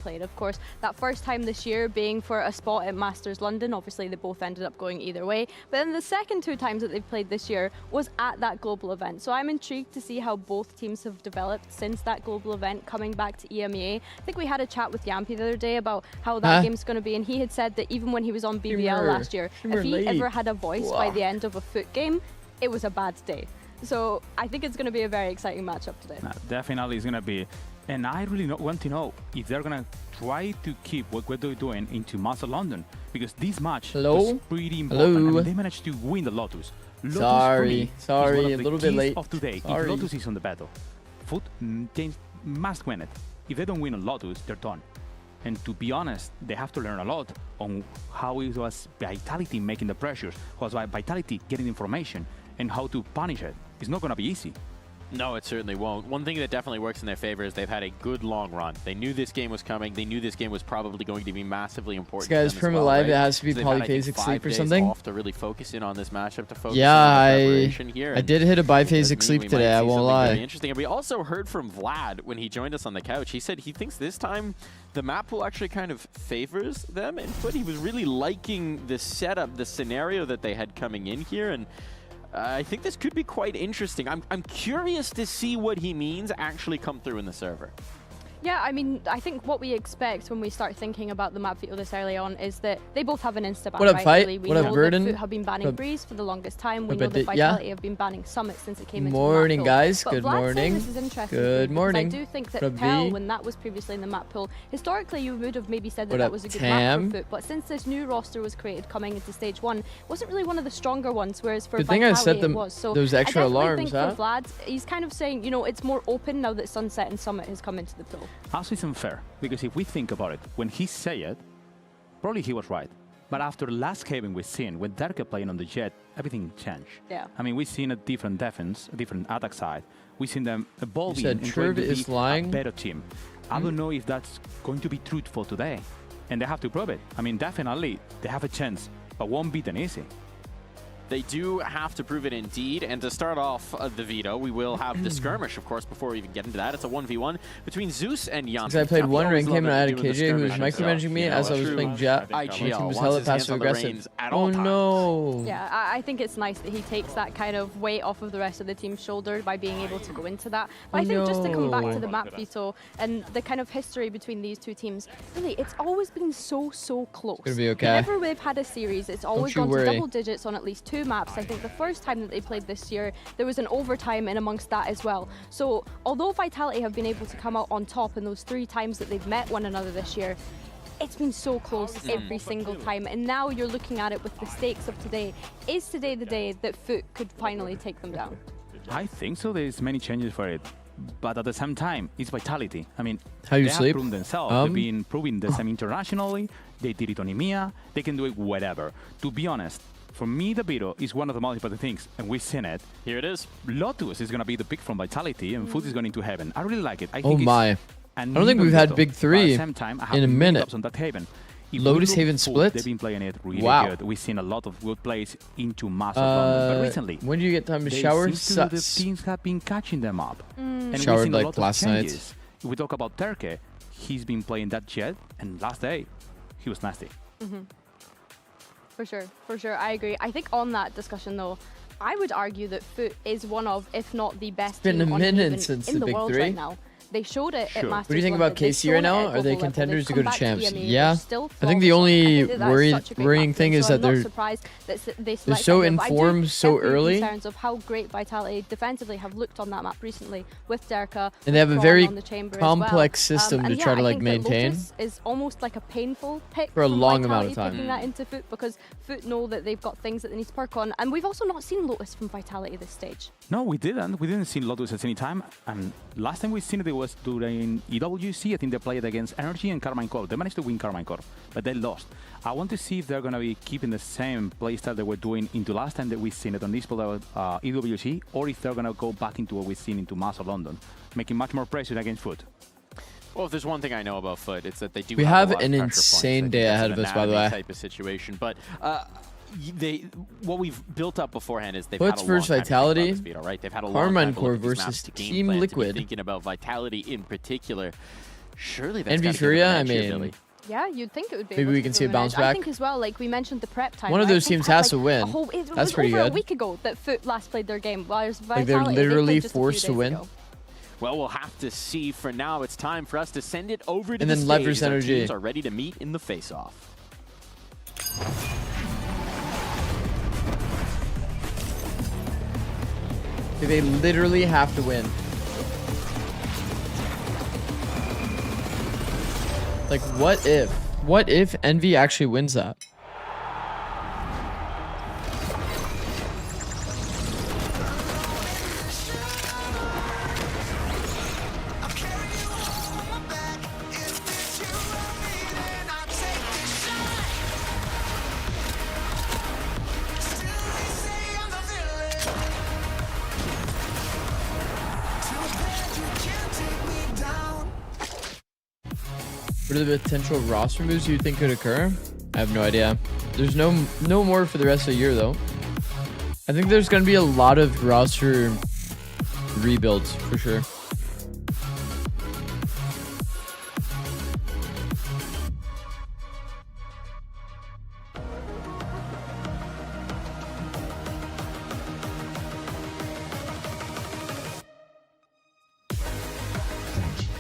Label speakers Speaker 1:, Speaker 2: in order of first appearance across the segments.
Speaker 1: played. Of course, that first time this year being for a spot at Masters London, obviously they both ended up going either way, but then the second 2 times that they've played this year was at that global event. So I'm intrigued to see how both teams have developed since that global event coming back to EMEA. I think we had a chat with Yampy the other day about how that game's going to be, and he had said that even when he was on BBL last year, if he ever had a voice by the end of a foot game, it was a bad day. So I think it's going to be a very exciting matchup today.
Speaker 2: Definitely it's going to be. And I really want to know if they're going to try to keep what they're doing into Master London, because this match was pretty important. I mean, they managed to win the Lotus. Lotus
Speaker 3: sorry, a little bit late.
Speaker 2: Of today. If Lotus is on the battle, Foot they must win it. If they don't win on Lotus, they're done. And to be honest, they have to learn a lot on how it was Vitality making the pressures, how was Vitality getting information, and how to punish it. It's not going to be easy.
Speaker 4: No, it certainly won't. One thing that definitely works in their favor is they've had a good long run. They knew this game was coming. They knew this game was probably going to be massively important.
Speaker 3: This guy's perma live. It has to be polyphasic sleep or something.
Speaker 4: Off to really focus in on this matchup to focus.
Speaker 3: Yeah,
Speaker 4: on the preparation here.
Speaker 3: I did hit a biphasic sleep today. I won't lie.
Speaker 4: Very interesting. And we also heard from Vlad when he joined us on the couch. He said he thinks this time the map pool actually kind of favors them. And he was really liking the setup, the scenario that they had coming in here. And I think this could be quite interesting. I'm curious to see what he means actually come through in the server.
Speaker 1: Yeah, I mean, I think what we expect when we start thinking about the map veto this early on is that they both have an insta-ban.
Speaker 3: What up,
Speaker 1: right?
Speaker 3: Fight?
Speaker 1: Really, we
Speaker 3: what up,
Speaker 1: know
Speaker 3: Verdun?
Speaker 1: that Foot have been banning Breeze for the longest time. We know that Vitality have been banning Summit since it came into
Speaker 3: morning,
Speaker 1: the map pool.
Speaker 3: guys.
Speaker 1: But
Speaker 3: Good
Speaker 1: Vlad
Speaker 3: morning.
Speaker 1: This is interesting.
Speaker 3: Good morning.
Speaker 1: I do think that Pell, when that was previously in the map pool, historically you would have maybe said that that was a good map for Foot. But since this new roster was created coming into stage 1, it wasn't really one of the stronger ones, whereas for Vitality
Speaker 3: I set them,
Speaker 1: it was. So
Speaker 3: those extra alarms,
Speaker 1: think for Vlad, he's kind of saying, you know, it's more open now that Sunset and Summit has come into the pool.
Speaker 2: Also, it's unfair, because if we think about it, when he said it, probably he was right. But after the last cabin we've seen, with Derke playing on the Jet, everything changed.
Speaker 1: Yeah.
Speaker 2: I mean, we've seen a different defense, a different attack side. We've seen them evolving into a better team. I don't know if that's going to be truthful today. And they have to prove it. I mean, definitely, they have a chance, but won't be that easy.
Speaker 4: They do have to prove it indeed, and to start off the veto, we will have the skirmish, of course, before we even get into that. It's a 1v1 between Zeus and Yampy.
Speaker 3: I played one rank game and I had a KJ who was micromanaging me as I was playing Jet. My
Speaker 4: IGL
Speaker 3: team was hella passive aggressive.
Speaker 4: Oh
Speaker 3: no!
Speaker 1: Yeah, I think it's nice that he takes that kind of weight off of the rest of the team's shoulder by being able to go into that. But I think just to come back to the map veto and the kind of history between these two teams, really, it's always been so close.
Speaker 3: It's gonna be okay.
Speaker 1: Whenever they've had a series, it's always gone to double digits on at least 2 maps. I think the first time that they played this year, there was an overtime in amongst that as well. So although Vitality have been able to come out on top in those 3 times that they've met one another this year, it's been so close every single time. And now you're looking at it with the stakes of today. Is today the day that Foot could finally take them down?
Speaker 2: I think so. There's many changes for it. But at the same time, it's Vitality. I mean,
Speaker 3: they
Speaker 2: have proven themselves. They've been proving the same internationally. They did it on EMEA. They can do it wherever. To be honest, for me, the veto is one of the most important things, and we've seen it.
Speaker 4: Here it is.
Speaker 2: Lotus is going to be the pick from Vitality, and Foot is going into Heaven. I really like it. I
Speaker 3: think I don't think we've had big 3 in a minute.
Speaker 2: On that Heaven.
Speaker 3: Lotus Haven split?
Speaker 2: They've been playing it really good. We've seen a lot of good plays into Master London, but recently,
Speaker 3: when do you get time to shower?
Speaker 2: The teams have been catching them up. And
Speaker 3: showered like last night.
Speaker 2: If we talk about Derke, he's been playing that Jet, and last day, he was nasty.
Speaker 1: For sure, I agree. I think on that discussion though, I would argue that Foot is one of, if not the best team on even
Speaker 3: since
Speaker 1: in
Speaker 3: the
Speaker 1: the world
Speaker 3: 3
Speaker 1: right now. They showed it at Masters.
Speaker 3: What do you think about KC right now? Are they contenders to go to champs?
Speaker 1: Yeah.
Speaker 3: I think the only worrying thing is that they're so in form so early.
Speaker 1: In terms of how great Vitality defensively have looked on that map recently with Derka.
Speaker 3: And they have a very complex system to try to like maintain.
Speaker 1: Lotus is almost like a painful pick
Speaker 3: for a long amount of time.
Speaker 1: Picking that into Foot because Foot know that they've got things that they need to perk on, and we've also not seen Lotus from Vitality this stage.
Speaker 2: No, we didn't. We didn't see Lotus at any time, and last time we seen it was during EWC. I think they played against NRG and Carmine Corp. They managed to win Carmine Corp, but they lost. I want to see if they're going to be keeping the same playstyle they were doing into last time that we've seen it on this EWC, or if they're going to go back into what we've seen into Master London, making much more pressure against Foot.
Speaker 4: Well, if there's one thing I know about Foot, it's that they do
Speaker 3: have an insane day ahead of us, by the way.
Speaker 4: Type of situation, but what we've built up beforehand is they've
Speaker 3: Foot's
Speaker 4: had a long
Speaker 3: versus Vitality.
Speaker 4: Veto, right? They've had a long time
Speaker 3: Core versus Team Liquid.
Speaker 4: Thinking about Vitality in particular. Surely that's
Speaker 3: Envy
Speaker 4: gotta give
Speaker 3: Furia,
Speaker 4: them
Speaker 3: I
Speaker 4: an edge here,
Speaker 3: mean,
Speaker 4: Billy.
Speaker 1: Yeah, you'd think it would be.
Speaker 3: maybe
Speaker 1: able
Speaker 3: we
Speaker 1: to
Speaker 3: can
Speaker 1: give
Speaker 3: see a
Speaker 1: them an
Speaker 3: bounce
Speaker 1: edge. I
Speaker 3: back.
Speaker 1: think as well, like we mentioned the prep time.
Speaker 3: One of
Speaker 1: right?
Speaker 3: those
Speaker 1: They
Speaker 3: teams
Speaker 1: had,
Speaker 3: has to win.
Speaker 1: It
Speaker 3: That's
Speaker 1: was
Speaker 3: pretty
Speaker 1: over
Speaker 3: good.
Speaker 1: a week ago that Foot last played their game. Whereas
Speaker 3: Like they're
Speaker 1: Vitality, they
Speaker 3: literally
Speaker 1: played just a few
Speaker 3: forced to
Speaker 1: days
Speaker 3: win.
Speaker 1: ago.
Speaker 4: Well, we'll have to see. For now, it's time for us to send it over to
Speaker 3: And
Speaker 4: the
Speaker 3: then
Speaker 4: stage.
Speaker 3: LEV versus
Speaker 4: Our
Speaker 3: NRG.
Speaker 4: teams are ready to meet in the face-off.
Speaker 3: They literally have to win. Like, what if? What if Envy actually wins that? What are the potential roster moves you think could occur? I have no idea. There's no more for the rest of the year though. I think there's going to be a lot of roster rebuilds for sure.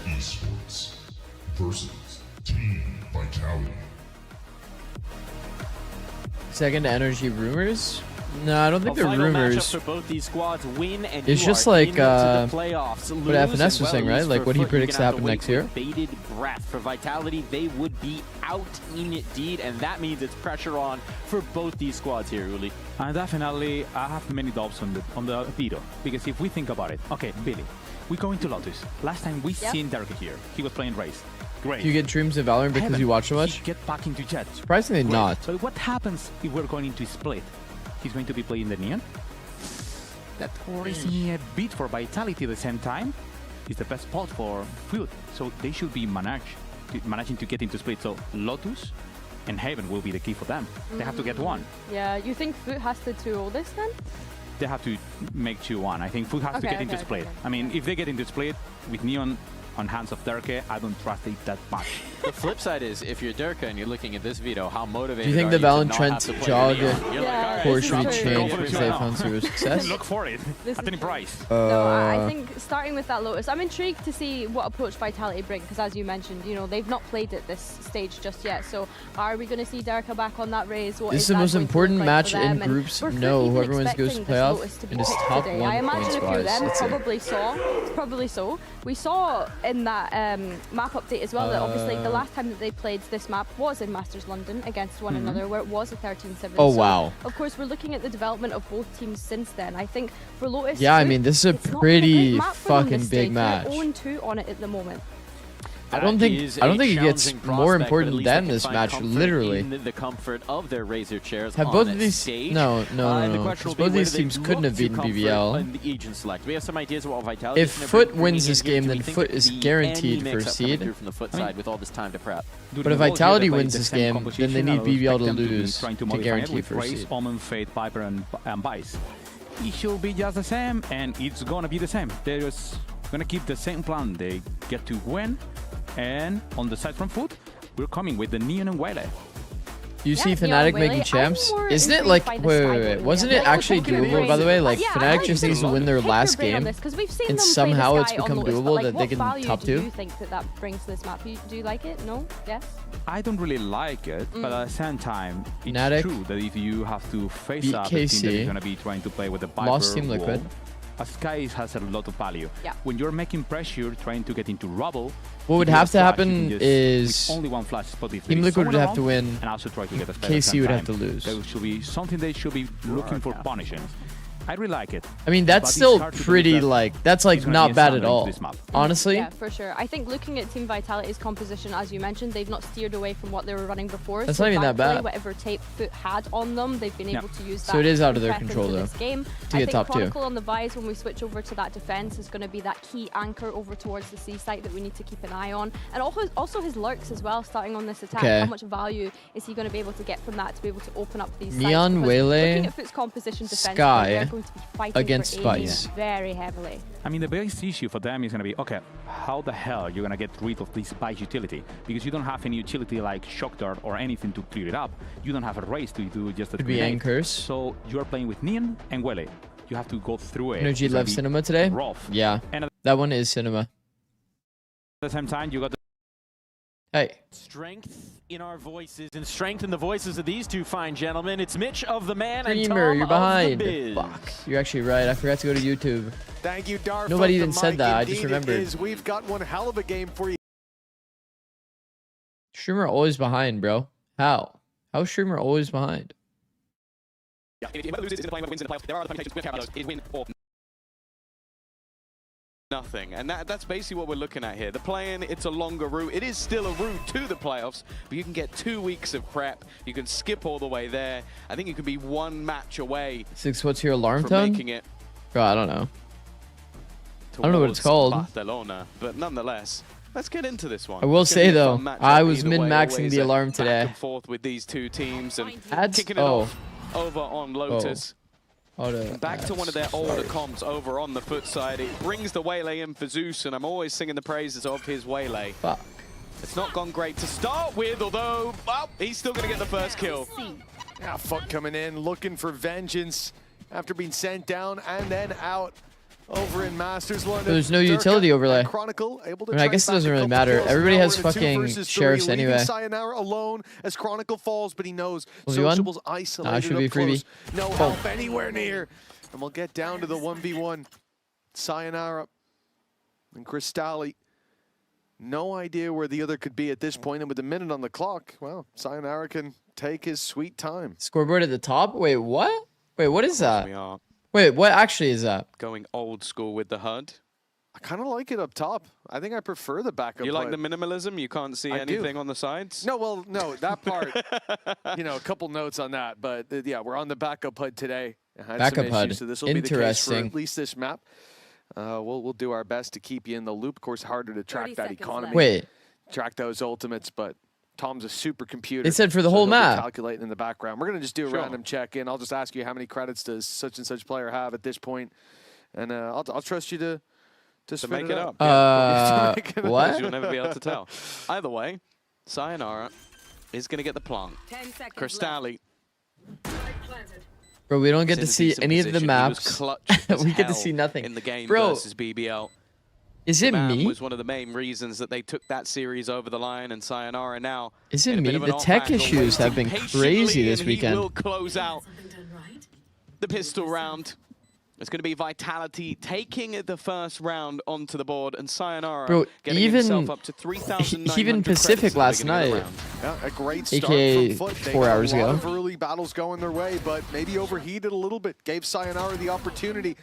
Speaker 5: Esports versus Team Vitality.
Speaker 3: Second NRG rumors? No, I don't think they're
Speaker 4: Final matchup
Speaker 3: rumors.
Speaker 4: for both these squads. Win and
Speaker 3: It's
Speaker 4: you
Speaker 3: just
Speaker 4: are
Speaker 3: like,
Speaker 4: into the playoffs.
Speaker 3: what
Speaker 4: Lose
Speaker 3: FNS
Speaker 4: and
Speaker 3: was saying,
Speaker 4: well,
Speaker 3: right?
Speaker 4: lose
Speaker 3: Like
Speaker 4: for
Speaker 3: what he
Speaker 4: Foot, you're
Speaker 3: predicts to
Speaker 4: gonna have
Speaker 3: happen
Speaker 4: wait
Speaker 3: next year.
Speaker 4: with bated breath. For Vitality, they would be out indeed, and that means it's pressure on for both these squads here, Uli.
Speaker 2: And definitely, I have many doubts on the Vito, because if we think about it, okay, Billy, we go into Lotus. Last time we seen Derek here, he was playing Race. Great.
Speaker 3: Do you get dreams of Valorant because
Speaker 2: Heaven,
Speaker 3: you watch so much?
Speaker 2: he get back into Jet.
Speaker 3: Surprisingly
Speaker 2: Great.
Speaker 3: not.
Speaker 2: So what happens if we're going into Split? He's going to be playing the Neon. That worries me a bit for Vitality at the same time. It's the best spot for Food. So they should be managing to get into Split. So Lotus and Haven will be the key for them. They have to get one.
Speaker 1: Yeah, you think Foot has to 2-0 this then?
Speaker 2: They have to make 2-1. I think Food has to get into Split. I mean, if they get into Split with Neon on hands of Derke, I don't trust it that much.
Speaker 4: The flip side is, if you're Durka and you're looking at this video, how motivated
Speaker 3: Do you think
Speaker 4: are
Speaker 3: the
Speaker 4: you to
Speaker 3: Valorant
Speaker 4: not
Speaker 3: Trent
Speaker 4: have to play
Speaker 3: jog
Speaker 4: Neon? You're like, all right,
Speaker 3: course should be
Speaker 1: this is
Speaker 3: changed
Speaker 1: true.
Speaker 3: because they found zero success?
Speaker 2: Look for it
Speaker 1: This
Speaker 2: at
Speaker 1: is
Speaker 2: any
Speaker 1: true.
Speaker 2: price.
Speaker 1: No, I think starting with that Lotus, I'm intrigued to see what approach Vitality bring, because as you mentioned, you know, they've not played at this stage just yet. So are we going to see Derka back on that raise? What
Speaker 3: This is
Speaker 1: that
Speaker 3: the most
Speaker 1: going to
Speaker 3: important
Speaker 1: look like
Speaker 3: match
Speaker 1: for
Speaker 3: in
Speaker 1: them? And
Speaker 3: groups.
Speaker 1: we're
Speaker 3: No,
Speaker 1: even
Speaker 3: whoever wins goes to
Speaker 1: expecting this
Speaker 3: playoff
Speaker 1: Lotus to be
Speaker 3: and is
Speaker 1: picked
Speaker 3: top
Speaker 1: today.
Speaker 3: 1
Speaker 1: I imagine
Speaker 3: points
Speaker 1: a few of
Speaker 3: wise.
Speaker 1: them
Speaker 3: That's it.
Speaker 1: probably saw. We saw in that map update as well that obviously the last time that they played this map was in Masters London against one another, where it was a 13-7.
Speaker 3: Oh,
Speaker 1: So,
Speaker 3: wow.
Speaker 1: of course, we're looking at the development of both teams since then. I think for Lotus,
Speaker 3: Yeah, I
Speaker 1: Food,
Speaker 3: mean, this is a
Speaker 1: it's not been
Speaker 3: pretty
Speaker 1: great map for them
Speaker 3: fucking
Speaker 1: this
Speaker 3: big
Speaker 1: stage.
Speaker 3: match.
Speaker 1: They're 0-2 on it at the moment.
Speaker 3: I don't think it gets more important than this match, literally.
Speaker 4: In the comfort of their Razor chairs
Speaker 3: Have
Speaker 4: on
Speaker 3: both of
Speaker 4: this
Speaker 3: these
Speaker 4: stage.
Speaker 3: no,
Speaker 4: And the
Speaker 3: no,
Speaker 4: question will
Speaker 3: because
Speaker 4: be
Speaker 3: both these
Speaker 4: whether
Speaker 3: teams
Speaker 4: they
Speaker 3: couldn't
Speaker 4: look
Speaker 3: have
Speaker 4: to
Speaker 3: beaten
Speaker 4: comfort
Speaker 3: BBL.
Speaker 4: in the agent select. We have some ideas about what Vitality
Speaker 3: If
Speaker 4: is gonna
Speaker 3: Foot
Speaker 4: bring
Speaker 3: wins
Speaker 4: in
Speaker 3: this
Speaker 4: here.
Speaker 3: game,
Speaker 4: Do we
Speaker 3: then
Speaker 4: think
Speaker 3: Foot
Speaker 4: there could
Speaker 3: is
Speaker 4: be
Speaker 3: guaranteed
Speaker 4: any
Speaker 3: for
Speaker 4: mix-up coming
Speaker 3: seed.
Speaker 4: through from the Foot side with all this time to prep?
Speaker 3: But if Vitality wins this game, then they need BBL to lose to guarantee for
Speaker 2: Race,
Speaker 3: seed.
Speaker 2: Omen, Fate, Viper, and Vice. It should be just the same, and it's gonna be the same. They're just gonna keep the same plan. They get to win, and on the side from Foot, we're coming with the Neon and Wele.
Speaker 3: You see
Speaker 1: Yeah,
Speaker 3: Fnatic
Speaker 1: Wele,
Speaker 3: making champs?
Speaker 1: I'm more
Speaker 3: Isn't it
Speaker 1: intrigued
Speaker 3: like
Speaker 1: by the
Speaker 3: wait,
Speaker 1: Skyward
Speaker 3: wasn't
Speaker 1: Wele.
Speaker 3: it actually
Speaker 1: Pick your
Speaker 3: doable by the
Speaker 1: brain.
Speaker 3: way? Like
Speaker 1: Yeah, I
Speaker 3: Fnatic
Speaker 1: like
Speaker 3: just
Speaker 1: it.
Speaker 3: needs to win their
Speaker 1: Pick your
Speaker 3: last
Speaker 1: brain on
Speaker 3: game,
Speaker 1: this, 'cause we've seen
Speaker 3: and
Speaker 1: them play
Speaker 3: somehow
Speaker 1: this
Speaker 3: it's
Speaker 1: guy on
Speaker 3: become
Speaker 1: Lotus, but,
Speaker 3: doable
Speaker 1: like,
Speaker 3: that they
Speaker 1: what
Speaker 3: can
Speaker 1: value
Speaker 3: top
Speaker 1: do you
Speaker 3: 2.
Speaker 1: think that brings to this map? Do you like it? No? Yes?
Speaker 2: I don't really like it, but at the same time, it's
Speaker 3: Fnatic
Speaker 2: true that if you have to face
Speaker 3: beat
Speaker 2: up a team that
Speaker 3: KC,
Speaker 2: is gonna be trying to play with the Viper
Speaker 3: lost Team Liquid.
Speaker 2: wall, a Sky has a lot of value.
Speaker 1: Yeah.
Speaker 2: When you're making pressure, trying to get into rubble,
Speaker 3: What would
Speaker 2: if you
Speaker 3: have to
Speaker 2: flash, you
Speaker 3: happen
Speaker 2: can just,
Speaker 3: is
Speaker 2: with only one flash spot. If
Speaker 3: Team
Speaker 2: there is
Speaker 3: Liquid would
Speaker 2: someone
Speaker 3: have to
Speaker 2: around,
Speaker 3: win.
Speaker 2: and also try to get a spell at the
Speaker 3: KC
Speaker 2: same
Speaker 3: would have
Speaker 2: time.
Speaker 3: to lose.
Speaker 2: There should be something they should be looking for punishing. I really like it.
Speaker 3: I mean, that's
Speaker 2: But it's
Speaker 3: still
Speaker 2: hard to believe
Speaker 3: pretty
Speaker 2: that
Speaker 3: like that's like
Speaker 2: he's gonna be
Speaker 3: not
Speaker 2: a
Speaker 3: bad
Speaker 2: standard
Speaker 3: at
Speaker 2: into
Speaker 3: all.
Speaker 2: this map.
Speaker 3: Honestly,
Speaker 1: Yeah, for sure. I think looking at Team Vitality's composition, as you mentioned, they've not steered away from what they were running before.
Speaker 3: That's
Speaker 1: so
Speaker 3: not even that
Speaker 1: thankfully,
Speaker 3: bad.
Speaker 1: Whatever tape Foot had on them, they've been able to use that.
Speaker 3: So it is out of their
Speaker 1: prep into
Speaker 3: control, though,
Speaker 1: this game.
Speaker 3: to
Speaker 1: I
Speaker 3: get
Speaker 1: think
Speaker 3: top 2.
Speaker 1: Chronicle on the Vise, when we switch over to that defense, is going to be that key anchor over towards the C site that we need to keep an eye on. And also his lurks as well, starting on this attack.
Speaker 3: Okay.
Speaker 1: How much value is he going to be able to get from that to be able to open up these
Speaker 3: Neon,
Speaker 1: sites? Because
Speaker 3: Wele,
Speaker 1: looking at Foot's composition defensively,
Speaker 3: Sky.
Speaker 1: they're going going to be fighting
Speaker 3: Against
Speaker 1: for A
Speaker 3: Spice.
Speaker 1: very heavily.
Speaker 2: I mean, the biggest issue for them is going to be, okay, how the hell are you going to get rid of this Spice utility? Because you don't have any utility like Shock Dart or anything to clear it up. You don't have a race to do just a
Speaker 3: Could be
Speaker 2: grenade.
Speaker 3: Anchors.
Speaker 2: So you are playing with Neon and Wele. You have to go through it.
Speaker 3: NRG
Speaker 2: It's gonna
Speaker 3: LEV
Speaker 2: be
Speaker 3: Cinema today?
Speaker 2: rough.
Speaker 3: Yeah.
Speaker 2: And at
Speaker 3: That one is Cinema.
Speaker 2: the same time, you got
Speaker 3: Hey.
Speaker 4: Strength in our voices and strength in the voices of these two fine gentlemen. It's Mitch of the Man and Tom
Speaker 3: Dreamer, you're
Speaker 4: of the
Speaker 3: behind.
Speaker 4: Biz.
Speaker 3: Fuck. You're actually right. I forgot to go to YouTube.
Speaker 6: Thank you, Darf.
Speaker 3: Nobody
Speaker 6: of the
Speaker 3: even said
Speaker 6: mic.
Speaker 3: that. I just
Speaker 6: Indeed it
Speaker 3: remembered.
Speaker 6: is. We've got one hell of a game for you.
Speaker 3: Streamer always behind, bro. How? How is Streamer always behind?
Speaker 7: Yeah, if you lose, it's playing wins in the playoffs. There are other permutations with care about those. Is win or nothing. And that's basically what we're looking at here. The play-in, it's a longer route. It is still a route to the playoffs, but you can get 2 weeks of prep. You can skip all the way there. I think you can be one match away
Speaker 3: Zikz, what's your alarm
Speaker 4: from
Speaker 3: tone?
Speaker 4: making it.
Speaker 3: Bro, I don't know. I don't know what it's called.
Speaker 4: Barcelona, but nonetheless, let's get into this one.
Speaker 3: I will
Speaker 4: It's gonna
Speaker 3: say
Speaker 4: be a
Speaker 3: though,
Speaker 4: fun matchup
Speaker 3: I was
Speaker 4: either way,
Speaker 3: min-maxing
Speaker 4: always
Speaker 3: the
Speaker 4: a
Speaker 3: alarm
Speaker 4: back
Speaker 3: today.
Speaker 4: and forth with these two teams and
Speaker 3: Ads?
Speaker 4: kicking it
Speaker 3: Oh.
Speaker 4: off over on Lotus. Back to one of their older comps over on the foot side. It brings the Waylay in for Zeus, and I'm always singing the praises of his Waylay.
Speaker 3: Fuck.
Speaker 4: It's not gone great to start with, although, well, he's still going to get the first kill.
Speaker 6: Yeah, Foot coming in, looking for vengeance after being sent down and then out over in Masters London.
Speaker 3: There's no utility overlay.
Speaker 6: Chronicle able to
Speaker 3: I mean, I
Speaker 6: track
Speaker 3: guess it
Speaker 6: back
Speaker 3: doesn't
Speaker 6: a
Speaker 3: really
Speaker 6: couple
Speaker 3: matter.
Speaker 6: kills.
Speaker 3: Everybody
Speaker 6: Now
Speaker 3: has
Speaker 6: we're in a 2
Speaker 3: fucking
Speaker 6: versus 3,
Speaker 3: sheriffs
Speaker 6: leaving
Speaker 3: anyway.
Speaker 6: Sayonara alone as Chronicle falls, but he knows
Speaker 3: 1v1?
Speaker 6: Sociable's isolated
Speaker 3: should be
Speaker 6: up close.
Speaker 3: freebie.
Speaker 6: No help anywhere near. And we'll get down to the 1v1. Sayonara and Cristali. No idea where the other could be at this point, and with a minute on the clock, well, Sayonara can take his sweet time.
Speaker 3: Scoreboard at the top? Wait, what? Wait, what is
Speaker 4: We
Speaker 3: that?
Speaker 4: are
Speaker 3: Wait, what actually is that?
Speaker 4: going old school with the HUD.
Speaker 6: I kind of like it up top. I think I prefer the backup.
Speaker 4: You like
Speaker 6: play.
Speaker 4: the minimalism? You can't see
Speaker 6: I do.
Speaker 4: anything on the sides?
Speaker 6: No, well, no, that part, you know, a couple notes on that. But yeah, we're on the backup HUD today. I had
Speaker 3: Backup
Speaker 6: some
Speaker 3: HUD.
Speaker 6: issues, so this will be the case for
Speaker 3: Interesting.
Speaker 6: at least this map. We'll do our best to keep you in the loop. Of course, harder to track
Speaker 1: 30
Speaker 6: that
Speaker 1: seconds
Speaker 6: economy.
Speaker 1: left.
Speaker 3: Wait,
Speaker 6: Track those ultimates, but Tom's a supercomputer.
Speaker 3: They said for the
Speaker 6: so
Speaker 3: whole
Speaker 6: he'll be
Speaker 3: map.
Speaker 6: calculating in the background. We're going to just do a
Speaker 4: Sure.
Speaker 6: random check-in. I'll just ask you how many credits does such and such player have at this point, and I'll trust you to spit
Speaker 4: make it up.
Speaker 6: Make it up.
Speaker 3: what?
Speaker 4: You'll never be able to tell. Either way, Sayonara is going to get the plant.
Speaker 8: 10 seconds
Speaker 4: Cristali
Speaker 3: Bro, we don't get
Speaker 4: is in
Speaker 3: to
Speaker 4: a
Speaker 3: see
Speaker 4: decent
Speaker 3: any of the
Speaker 4: position. He was
Speaker 3: maps.
Speaker 4: clutch as
Speaker 3: We get to
Speaker 4: hell
Speaker 3: see nothing.
Speaker 4: in the game
Speaker 3: Bro,
Speaker 4: versus BBL.
Speaker 3: Is it
Speaker 4: Man
Speaker 3: me?
Speaker 4: was one of the main reasons that they took that series over the line, and Sayonara now.
Speaker 3: Is it
Speaker 4: in a bit
Speaker 3: me?
Speaker 4: of an
Speaker 3: The tech
Speaker 4: off-angle,
Speaker 3: issues have
Speaker 4: waiting
Speaker 3: been
Speaker 4: patiently,
Speaker 3: crazy this
Speaker 4: and he
Speaker 3: weekend.
Speaker 4: will close out the pistol round. It's going to be Vitality taking the first round onto the board, and Sayonara
Speaker 3: Bro,
Speaker 4: getting
Speaker 3: even-
Speaker 4: himself up to 3,900
Speaker 3: even Pacific
Speaker 4: credits at the
Speaker 3: last
Speaker 4: beginning of the
Speaker 3: night.
Speaker 4: round.
Speaker 6: Yeah, a great start
Speaker 3: AKA
Speaker 6: from Foot. They
Speaker 3: 4
Speaker 6: got
Speaker 3: hours
Speaker 6: a lot
Speaker 3: ago.
Speaker 6: of early battles going their way, but maybe overheated a little bit. Gave Sayonara the opportunity.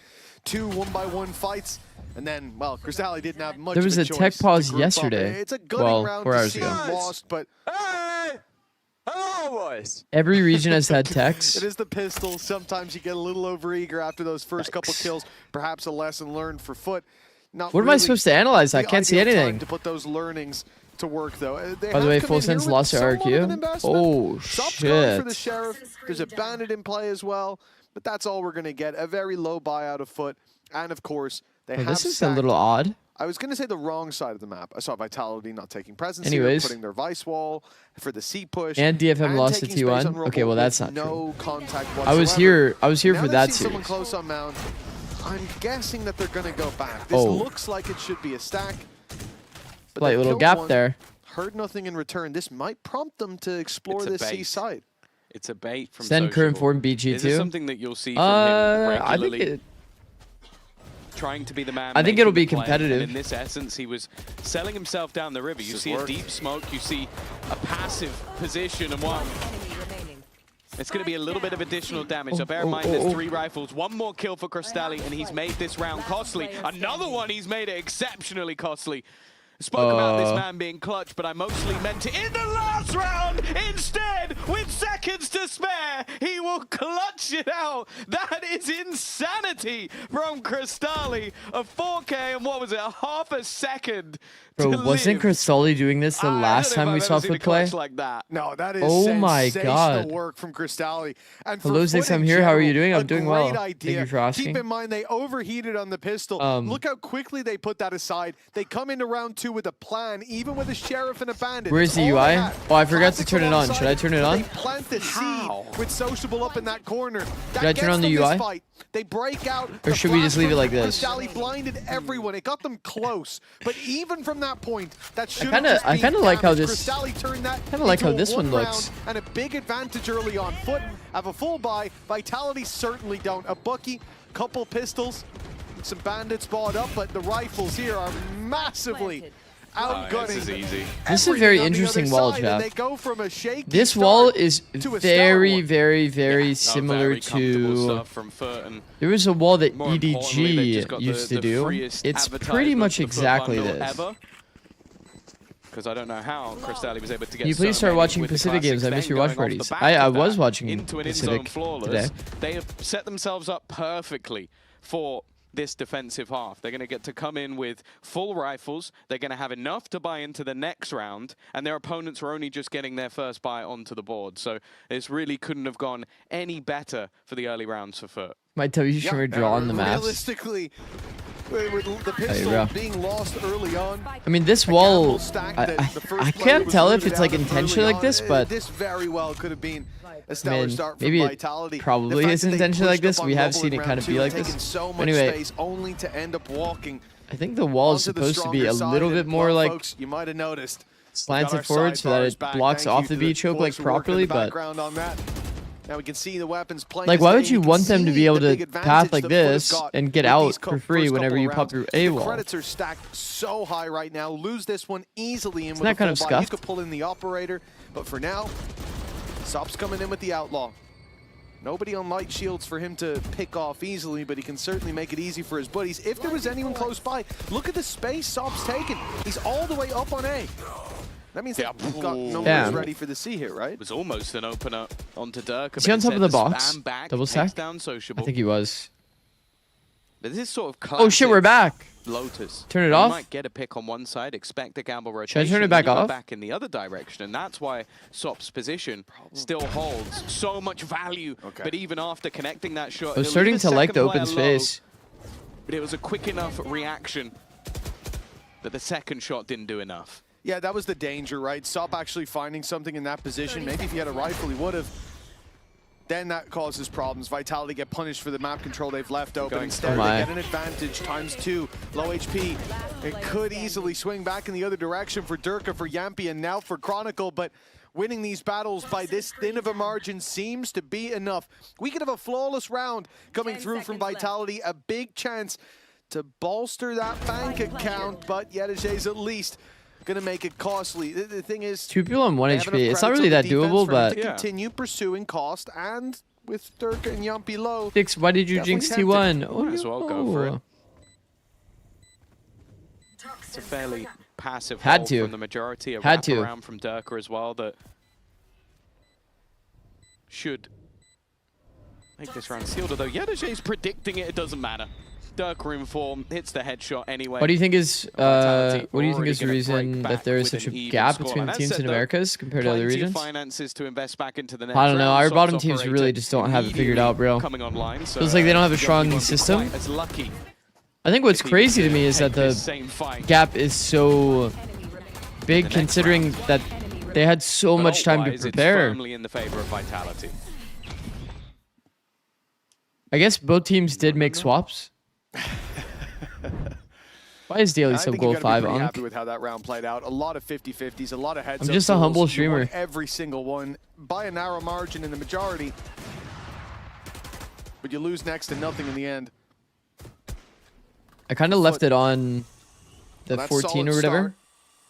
Speaker 6: 2 1-by-1 fights. And then, well, Cristali didn't have much
Speaker 3: There was
Speaker 6: of
Speaker 3: a
Speaker 6: choice
Speaker 3: tech
Speaker 6: to
Speaker 3: pause
Speaker 6: group up.
Speaker 3: yesterday.
Speaker 6: It's a gunning
Speaker 3: Well,
Speaker 6: round
Speaker 3: 4
Speaker 6: to
Speaker 3: hours
Speaker 6: see
Speaker 3: ago.
Speaker 6: him lost, but
Speaker 7: Hello, boys.
Speaker 3: Every region has had
Speaker 6: it
Speaker 3: techs.
Speaker 6: is the pistol. Sometimes you get a little overeager after those first couple
Speaker 3: Yikes.
Speaker 6: kills. Perhaps a lesson learned for Foot. Not
Speaker 3: What am I
Speaker 6: really
Speaker 3: supposed to analyze? I
Speaker 6: the
Speaker 3: can't see
Speaker 6: ideal time
Speaker 3: anything.
Speaker 6: to put those learnings to work, though. They
Speaker 3: By the
Speaker 6: have
Speaker 3: way,
Speaker 6: come
Speaker 3: Full
Speaker 6: in here
Speaker 3: Sense
Speaker 6: with
Speaker 3: lost to
Speaker 6: somewhat of an
Speaker 3: RQ.
Speaker 6: investment.
Speaker 3: Oh,
Speaker 6: Soft card for the
Speaker 3: shit.
Speaker 6: Sheriff. There's a Bandit in play as well, but that's all we're going to get. A very low buyout of Foot. And, of course, they
Speaker 3: Oh,
Speaker 6: have
Speaker 3: this is a
Speaker 6: stacked-
Speaker 3: little odd.
Speaker 6: I was going to say the wrong side of the map. I saw Vitality not taking presence
Speaker 3: Anyways.
Speaker 6: here, putting their Vice Wall for the C push.
Speaker 3: And DFM lost to
Speaker 6: taking space
Speaker 3: T1.
Speaker 6: on Rumble
Speaker 3: Okay, well,
Speaker 6: with
Speaker 3: that's not
Speaker 6: no contact
Speaker 3: I was
Speaker 6: whatsoever.
Speaker 3: here
Speaker 6: Now
Speaker 3: for
Speaker 6: they
Speaker 3: that
Speaker 6: see someone
Speaker 3: series.
Speaker 6: close on Mount. I'm guessing that they're going to go back. This
Speaker 3: Oh.
Speaker 6: looks like it should be a stack. But
Speaker 3: Slight
Speaker 6: they
Speaker 3: little
Speaker 6: killed
Speaker 3: gap
Speaker 6: one,
Speaker 3: there.
Speaker 6: Heard nothing in return. This might prompt them to explore
Speaker 4: It's a
Speaker 6: this
Speaker 4: bait.
Speaker 6: C side.
Speaker 4: It's a bait from
Speaker 3: Send current
Speaker 4: Sociable.
Speaker 3: form
Speaker 4: Is this
Speaker 3: BG2.
Speaker 4: something that you'll see from him
Speaker 3: I think
Speaker 4: regularly?
Speaker 3: it,
Speaker 4: Trying to be the man.
Speaker 3: I think
Speaker 4: making
Speaker 3: it'll
Speaker 4: the
Speaker 3: be
Speaker 4: play,
Speaker 3: competitive.
Speaker 4: And in this essence, he was selling himself down the river. You
Speaker 6: This
Speaker 4: see
Speaker 6: has
Speaker 4: a
Speaker 6: worked.
Speaker 4: deep smoke. You see a passive position, and one. It's going to be a little bit of additional damage. So bear in mind, there's 3 rifles. 1 more kill for Cristali, and he's made this round costly. Another one, he's made it exceptionally costly.
Speaker 7: Spoke about this man being clutch, but I mostly meant it in the last round. Instead, with seconds to spare, he will clutch it out. That is insanity from Cristali. A 4K and what was it, a half a second.
Speaker 3: Bro, wasn't Cristali doing this the last time we saw Foot play?
Speaker 7: Like that.
Speaker 6: No, that is
Speaker 3: Oh my
Speaker 6: sensational
Speaker 3: God.
Speaker 6: work from Cristali. And
Speaker 3: Hello,
Speaker 6: for
Speaker 3: Zikz,
Speaker 6: Foot
Speaker 3: I'm
Speaker 6: in
Speaker 3: here. How are you
Speaker 6: general,
Speaker 3: doing? I'm
Speaker 6: a
Speaker 3: doing
Speaker 6: great
Speaker 3: well.
Speaker 6: Idea.
Speaker 3: Thank you for asking.
Speaker 6: Keep in mind, they overheated on the pistol. Look how quickly they put that aside. They come into round 2 with a plan, even with a Sheriff and a Bandit.
Speaker 3: Where's the UI? Oh, I forgot to turn it on. Should I turn it on?
Speaker 6: They plant the seed with Sociable up in that corner. That
Speaker 3: Should I turn on the
Speaker 6: gets them
Speaker 3: UI?
Speaker 6: this fight. They break out.
Speaker 3: Or should we just leave it like this?
Speaker 6: Cristali blinded everyone. It got them close. But even from that point, that should
Speaker 3: I kinda like how this-
Speaker 6: turned that
Speaker 3: kinda like how
Speaker 6: into a
Speaker 3: this one looks.
Speaker 6: round and a big advantage early on. Foot have a full buy. Vitality certainly don't. A Bucky, couple pistols, some bandits bought up, but the rifles here are massively outgunning.
Speaker 7: This is easy.
Speaker 3: This is a
Speaker 6: everything
Speaker 3: very
Speaker 6: on the
Speaker 3: interesting
Speaker 6: other
Speaker 3: wall,
Speaker 6: side,
Speaker 3: Jeff.
Speaker 6: and they go from a shaky
Speaker 3: This
Speaker 6: start
Speaker 3: wall is
Speaker 6: to a
Speaker 3: very,
Speaker 6: stout one.
Speaker 3: very, very
Speaker 7: Oh,
Speaker 3: similar
Speaker 7: very comfortable
Speaker 3: to...
Speaker 7: stuff from Foot, and
Speaker 3: There was a wall that
Speaker 7: more importantly, they've just
Speaker 3: EDG
Speaker 7: got
Speaker 3: used
Speaker 7: the
Speaker 3: to do.
Speaker 7: freest
Speaker 3: It's pretty
Speaker 7: advertisement
Speaker 3: much
Speaker 7: for the Foot
Speaker 3: exactly
Speaker 7: bundle
Speaker 3: this.
Speaker 7: ever. Because I don't know how Cristali was able to get.
Speaker 3: Can you please
Speaker 7: so
Speaker 3: start
Speaker 7: many
Speaker 3: watching
Speaker 7: with the
Speaker 3: Pacific
Speaker 7: classics,
Speaker 3: games? I
Speaker 7: then
Speaker 3: miss your
Speaker 7: going
Speaker 3: watch
Speaker 7: off the
Speaker 3: parties.
Speaker 7: back
Speaker 3: I
Speaker 7: of
Speaker 3: was
Speaker 7: that
Speaker 3: watching
Speaker 7: into an
Speaker 3: Pacific
Speaker 7: in-zone flawless.
Speaker 3: today.
Speaker 7: They have set themselves up perfectly for this defensive half. They're going to get to come in with full rifles. They're going to have enough to buy into the next round, and their opponents are only just getting their first buy onto the board. So this really couldn't have gone any better for the early rounds for Foot.
Speaker 3: My W streamer draw on the maps.
Speaker 6: Realistically, with the pistol
Speaker 3: bro.
Speaker 6: being lost early on.
Speaker 3: I mean, this wall, I can't tell if it's like intentionally like this, but
Speaker 6: this very well could have been a
Speaker 3: I
Speaker 6: stellar
Speaker 3: mean,
Speaker 6: start for
Speaker 3: maybe it
Speaker 6: Vitality.
Speaker 3: probably
Speaker 6: The fact
Speaker 3: is
Speaker 6: that they
Speaker 3: intentionally like
Speaker 6: pushed
Speaker 3: this.
Speaker 6: up
Speaker 3: We
Speaker 6: on
Speaker 3: have
Speaker 6: Bubble
Speaker 3: seen
Speaker 6: in
Speaker 3: it kind
Speaker 6: round
Speaker 3: of
Speaker 6: 2,
Speaker 3: be like
Speaker 6: taking
Speaker 3: this.
Speaker 6: so much
Speaker 3: Anyway,
Speaker 6: space only to end up walking
Speaker 3: I think the wall is
Speaker 6: onto the
Speaker 3: supposed to be a
Speaker 6: stronger
Speaker 3: little
Speaker 6: side.
Speaker 3: bit
Speaker 6: And,
Speaker 3: more
Speaker 6: well,
Speaker 3: like
Speaker 6: folks, you might have noticed.
Speaker 3: slanted forward so that it blocks off the V choke like properly, but
Speaker 6: now we can see the weapons playing.
Speaker 3: like, why would you want them to be able to path like this and get out for free whenever you pop your A wall?
Speaker 6: The credits are stacked so high right now. Lose this one easily, and
Speaker 3: Isn't
Speaker 6: with
Speaker 3: that
Speaker 6: a
Speaker 3: kind of
Speaker 6: full buy, you
Speaker 3: scuffed?
Speaker 6: could pull in the operator. But for now, Sop's coming in with the outlaw. Nobody on light shields for him to pick off easily, but he can certainly make it easy for his buddies. If there was anyone close by, look at the space Sop's taken. He's all the way up on A. That means that we've got numbers ready for the C here, right?
Speaker 7: It was almost an opener onto Dirk.
Speaker 3: Is he on top of the box? Double stack?
Speaker 7: Down Sociable.
Speaker 3: I think he was.
Speaker 7: But this is sort of
Speaker 3: Oh shit, we're back.
Speaker 7: Lotus.
Speaker 3: Turn it
Speaker 7: You
Speaker 3: off?
Speaker 7: might get a pick on one side, expect a gamble
Speaker 3: Should I
Speaker 7: rotation.
Speaker 3: turn it back
Speaker 7: then you go
Speaker 3: off?
Speaker 7: back in the other direction, and that's why Sop's position still holds so much value.
Speaker 6: Okay.
Speaker 7: But even after connecting that shot,
Speaker 3: I was
Speaker 7: it'll
Speaker 3: starting
Speaker 7: leave
Speaker 3: to like the
Speaker 7: second
Speaker 3: open
Speaker 7: player low,
Speaker 3: space.
Speaker 7: but it was a quick enough reaction that the second shot didn't do enough.
Speaker 6: Yeah, that was the danger, right? Sop actually finding something in that position. Maybe if he had a rifle, he would have. Then that causes problems. Vitality get punished for the map control they've left open. Instead, they get an advantage ×2. Low HP. It could easily swing back in the other direction for Durka, for Yampy, and now for Chronicle, but winning these battles by this thin of a margin seems to be enough. We could have a flawless round coming through from Vitality, a big chance to bolster that bank account, but Yedijay's at least gonna make it costly. The thing is,
Speaker 3: 2 people on 1
Speaker 6: they have
Speaker 3: HP.
Speaker 6: enough
Speaker 3: It's not
Speaker 6: credits
Speaker 3: really
Speaker 6: on
Speaker 3: that
Speaker 6: the defense
Speaker 3: doable,
Speaker 6: for him
Speaker 3: but
Speaker 6: to continue pursuing cost, and with Durka and Yampy low,
Speaker 3: Zikz, why did you
Speaker 6: definitely
Speaker 3: jinx
Speaker 6: tempting.
Speaker 3: T1? Oh,
Speaker 7: Might as well go for it.
Speaker 3: no.
Speaker 7: It's a fairly passive
Speaker 3: Had
Speaker 7: hold
Speaker 3: to.
Speaker 7: from the majority. A
Speaker 3: Had to.
Speaker 7: wraparound from Durka as well that should make this round sealed. Although Yedijay's predicting it, it doesn't matter. Durka in form, hits the headshot anyway.
Speaker 3: What do you think is
Speaker 7: Vitality
Speaker 3: what do you think
Speaker 7: already
Speaker 3: is the
Speaker 7: gonna
Speaker 3: reason
Speaker 7: break
Speaker 3: that
Speaker 7: back
Speaker 3: there is
Speaker 7: with
Speaker 3: such a
Speaker 7: an even
Speaker 3: gap
Speaker 7: score.
Speaker 3: between
Speaker 7: And
Speaker 3: the
Speaker 7: that
Speaker 3: teams
Speaker 7: said,
Speaker 3: in
Speaker 7: though,
Speaker 3: Americas compared to other
Speaker 7: plenty of
Speaker 3: regions?
Speaker 7: finances to invest back into the next
Speaker 3: I don't know.
Speaker 7: round.
Speaker 3: Our
Speaker 7: Sop's
Speaker 3: bottom teams
Speaker 7: operator
Speaker 3: really just don't have it figured out, bro.
Speaker 7: Coming online, so
Speaker 3: Feels like they don't have a
Speaker 7: Yampy
Speaker 3: strong
Speaker 7: won't be
Speaker 3: system.
Speaker 7: quite as lucky
Speaker 3: I think what's
Speaker 7: if he
Speaker 3: crazy
Speaker 7: was
Speaker 3: to me is
Speaker 7: take
Speaker 3: that
Speaker 7: this
Speaker 3: the
Speaker 7: same fight.
Speaker 3: gap is so big,
Speaker 7: next
Speaker 3: considering that they had so
Speaker 7: But
Speaker 3: much time to
Speaker 7: ult-wise, it's
Speaker 3: prepare.
Speaker 7: firmly in the favor of Vitality.
Speaker 3: I guess both teams did make swaps. Why is Daily
Speaker 6: I
Speaker 3: so
Speaker 6: think
Speaker 3: goal
Speaker 6: you gotta
Speaker 3: 5
Speaker 6: be pretty
Speaker 3: Unk?
Speaker 6: happy with how that round played out. A lot of 50-50s, a lot of heads
Speaker 3: I'm
Speaker 6: up
Speaker 3: just a
Speaker 6: duels.
Speaker 3: humble
Speaker 6: You won
Speaker 3: streamer.
Speaker 6: every single one by a narrow margin in the majority, but you lose next to nothing in the end.
Speaker 3: I kind of left it on the
Speaker 6: That's
Speaker 3: 14
Speaker 6: solid
Speaker 3: or whatever
Speaker 6: start.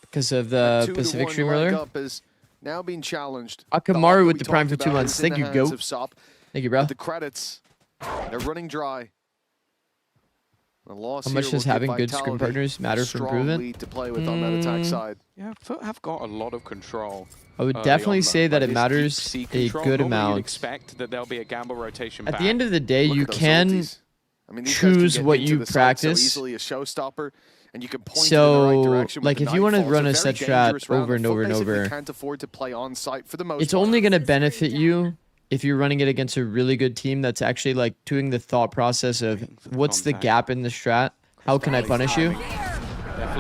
Speaker 3: because of
Speaker 6: That
Speaker 3: the
Speaker 6: 2-1
Speaker 3: Pacific stream
Speaker 6: leg
Speaker 3: earlier.
Speaker 6: up is now being challenged.
Speaker 3: Akamaru
Speaker 6: The
Speaker 3: with
Speaker 6: we
Speaker 3: the prime
Speaker 6: talked
Speaker 3: for 2
Speaker 6: about
Speaker 3: months.
Speaker 6: is in
Speaker 3: Thank
Speaker 6: the
Speaker 3: you,
Speaker 6: hands
Speaker 3: Goat.
Speaker 6: of Sop.
Speaker 3: Thank you, bro.
Speaker 6: The credits, they're running dry. A loss
Speaker 3: How much
Speaker 6: here
Speaker 3: does
Speaker 6: will give
Speaker 3: having good scrim
Speaker 6: Vitality
Speaker 3: partners matter
Speaker 6: a
Speaker 3: for
Speaker 6: strong
Speaker 3: improvement?
Speaker 6: lead to play with on that attack side.
Speaker 7: Yeah, Foot have got a lot of control.
Speaker 3: I would
Speaker 7: early
Speaker 3: definitely
Speaker 7: on,
Speaker 3: say
Speaker 7: though.
Speaker 3: that it
Speaker 7: This
Speaker 3: matters
Speaker 7: deep
Speaker 3: a
Speaker 7: sea control,
Speaker 3: good
Speaker 7: normally you'd
Speaker 3: amount.
Speaker 7: expect that there'll be a gamble rotation
Speaker 3: At
Speaker 7: back.
Speaker 3: the end of the day,
Speaker 6: Look
Speaker 3: you
Speaker 6: at those
Speaker 3: can
Speaker 6: ultis. I mean, these guys can
Speaker 3: choose
Speaker 6: get
Speaker 3: what
Speaker 6: into
Speaker 3: you
Speaker 6: the site
Speaker 3: practice.
Speaker 6: so easily, a showstopper, and you can point it in the right
Speaker 3: So,
Speaker 6: direction with
Speaker 3: like,
Speaker 6: the
Speaker 3: if you want to
Speaker 6: Nightfall.
Speaker 3: run a
Speaker 6: It's
Speaker 3: set
Speaker 6: very
Speaker 3: strat
Speaker 6: dangerous round
Speaker 3: over and
Speaker 6: that
Speaker 3: over and
Speaker 6: Foot basically
Speaker 3: over,
Speaker 6: can't afford to play on site for the most
Speaker 3: it's
Speaker 6: part.
Speaker 3: only going to benefit you if you're running it against a really good team that's actually like doing the thought process of what's the gap in the strat? How can I punish you?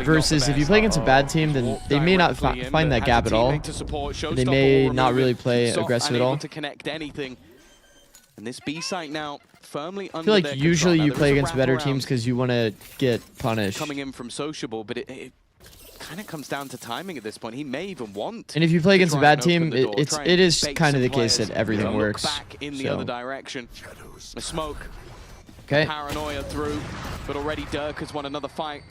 Speaker 3: Versus if you play against a bad team, then they may not find that gap at all. They may not really play aggressive at all.
Speaker 7: To connect anything. And this B site now firmly
Speaker 3: I
Speaker 7: under
Speaker 3: feel like
Speaker 7: their
Speaker 3: usually
Speaker 7: control.
Speaker 3: you
Speaker 7: Now,
Speaker 3: play
Speaker 7: there is a
Speaker 3: against better
Speaker 7: wraparound
Speaker 3: teams because you want to get punished.
Speaker 7: coming in from Sociable, but it kind of comes down to timing at this point. He may even want.
Speaker 3: And if you play
Speaker 7: to
Speaker 3: against a
Speaker 7: try
Speaker 3: bad
Speaker 7: and open
Speaker 3: team,
Speaker 7: the door, try and
Speaker 3: it is
Speaker 7: bait
Speaker 3: kind of
Speaker 7: some
Speaker 3: the case
Speaker 7: players
Speaker 3: that everything
Speaker 7: to look
Speaker 3: works.
Speaker 7: back in the
Speaker 3: So.
Speaker 7: other direction. A smoke.
Speaker 3: Okay.
Speaker 7: Paranoia through, but already Dirk has won another fight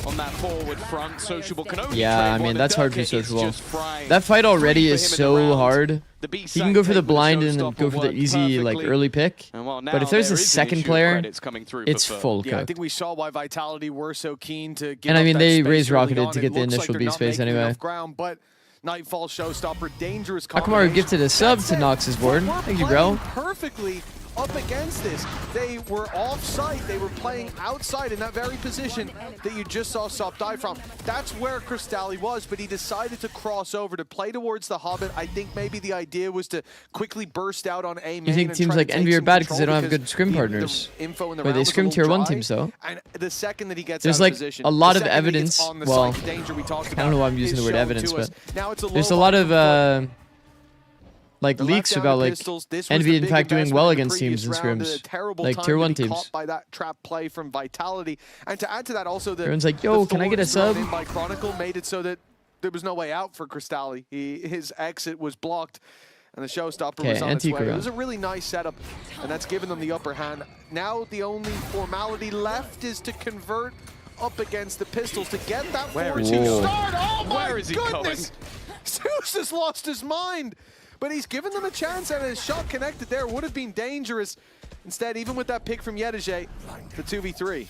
Speaker 7: on that forward front. Sociable can only
Speaker 3: Yeah,
Speaker 7: trade
Speaker 3: I
Speaker 7: one,
Speaker 3: mean,
Speaker 7: and
Speaker 3: that's hard for
Speaker 7: Dirk is
Speaker 3: Sociable.
Speaker 7: just frying.
Speaker 3: That fight already
Speaker 7: Three
Speaker 3: is
Speaker 7: for him in the
Speaker 3: so
Speaker 7: round.
Speaker 3: hard.
Speaker 7: The B
Speaker 3: You
Speaker 7: side
Speaker 3: can go for the
Speaker 7: take with a
Speaker 3: blind and then
Speaker 7: showstopper
Speaker 3: go for the
Speaker 7: worked
Speaker 3: easy, like,
Speaker 7: perfectly.
Speaker 3: early pick.
Speaker 7: And well, now
Speaker 3: But if there's
Speaker 7: there
Speaker 3: a
Speaker 7: is an
Speaker 3: second
Speaker 7: issue of
Speaker 3: player,
Speaker 7: credits coming through for
Speaker 3: it's
Speaker 7: Foot.
Speaker 3: full
Speaker 6: Yeah, I
Speaker 3: cook.
Speaker 6: think we saw why Vitality were so keen to give
Speaker 3: And I
Speaker 6: up
Speaker 3: mean,
Speaker 6: that
Speaker 3: they
Speaker 6: space
Speaker 3: raised
Speaker 6: early
Speaker 3: Rocketed
Speaker 6: on.
Speaker 3: to
Speaker 6: It
Speaker 3: get the
Speaker 6: looks
Speaker 3: initial
Speaker 6: like
Speaker 3: B
Speaker 6: they're
Speaker 3: space
Speaker 6: not making
Speaker 3: anyway.
Speaker 6: enough ground, but Nightfall showstopper, dangerous
Speaker 3: Akamaru
Speaker 6: combination.
Speaker 3: gifted a sub
Speaker 6: That
Speaker 3: to
Speaker 6: said,
Speaker 3: Nox's board.
Speaker 6: Foot were
Speaker 3: Thank you,
Speaker 6: playing
Speaker 3: bro.
Speaker 6: perfectly up against this. They were off-site. They were playing outside in that very position that you just saw Sop die from. That's where Crystalli was, but he decided to cross over to play towards the Hobbit. I think maybe the idea was to quickly burst out on A main.
Speaker 3: You think
Speaker 6: and
Speaker 3: teams
Speaker 6: try to
Speaker 3: like
Speaker 6: take
Speaker 3: Envy are
Speaker 6: some
Speaker 3: bad because they
Speaker 6: control
Speaker 3: don't have good scrim
Speaker 6: the
Speaker 3: partners?
Speaker 6: info in the
Speaker 3: But
Speaker 6: round
Speaker 3: they
Speaker 6: was a
Speaker 3: scrim
Speaker 6: little
Speaker 3: tier 1
Speaker 6: dry.
Speaker 3: teams, though.
Speaker 6: And the second that he gets
Speaker 3: There's
Speaker 6: out
Speaker 3: like
Speaker 6: of position,
Speaker 3: a lot
Speaker 6: the
Speaker 3: of
Speaker 6: second that he gets
Speaker 3: evidence.
Speaker 6: on the
Speaker 3: Well,
Speaker 6: site, the danger we talked
Speaker 3: I don't know why I'm
Speaker 6: about
Speaker 3: using the
Speaker 6: is
Speaker 3: word
Speaker 6: shown
Speaker 3: evidence,
Speaker 6: to us.
Speaker 3: but
Speaker 6: Now it's
Speaker 3: there's a
Speaker 6: low
Speaker 3: lot
Speaker 6: line
Speaker 3: of
Speaker 6: from Foot.
Speaker 3: like
Speaker 6: The
Speaker 3: leaks
Speaker 6: letdown
Speaker 3: about
Speaker 6: of
Speaker 3: like
Speaker 6: pistols, this was
Speaker 3: Envy
Speaker 6: the
Speaker 3: in
Speaker 6: big
Speaker 3: fact doing
Speaker 6: investment
Speaker 3: well
Speaker 6: in the
Speaker 3: against teams in
Speaker 6: previous round,
Speaker 3: scrims,
Speaker 6: a terrible
Speaker 3: like
Speaker 6: time
Speaker 3: tier
Speaker 6: to
Speaker 3: 1
Speaker 6: be
Speaker 3: teams.
Speaker 6: caught by that trap play from Vitality, and to add to that also the
Speaker 3: Everyone's like, yo,
Speaker 6: the
Speaker 3: can I get a
Speaker 6: thorns thrown
Speaker 3: sub?
Speaker 6: in by Chronicle made it so that there was no way out for Crystalli. His exit was blocked, and the showstopper was on its
Speaker 3: Antique
Speaker 6: way. It
Speaker 3: around.
Speaker 6: was a really nice setup, and that's given them the upper hand. Now the only formality left is to convert up against the pistols to get that 4-2
Speaker 3: Whoa.
Speaker 6: start. Oh my
Speaker 7: Where is he
Speaker 6: goodness! Zeus has lost his mind. But he's given them a chance, and his shot connected there would have been dangerous. Instead, even with that pick from Yedije, the 2v3.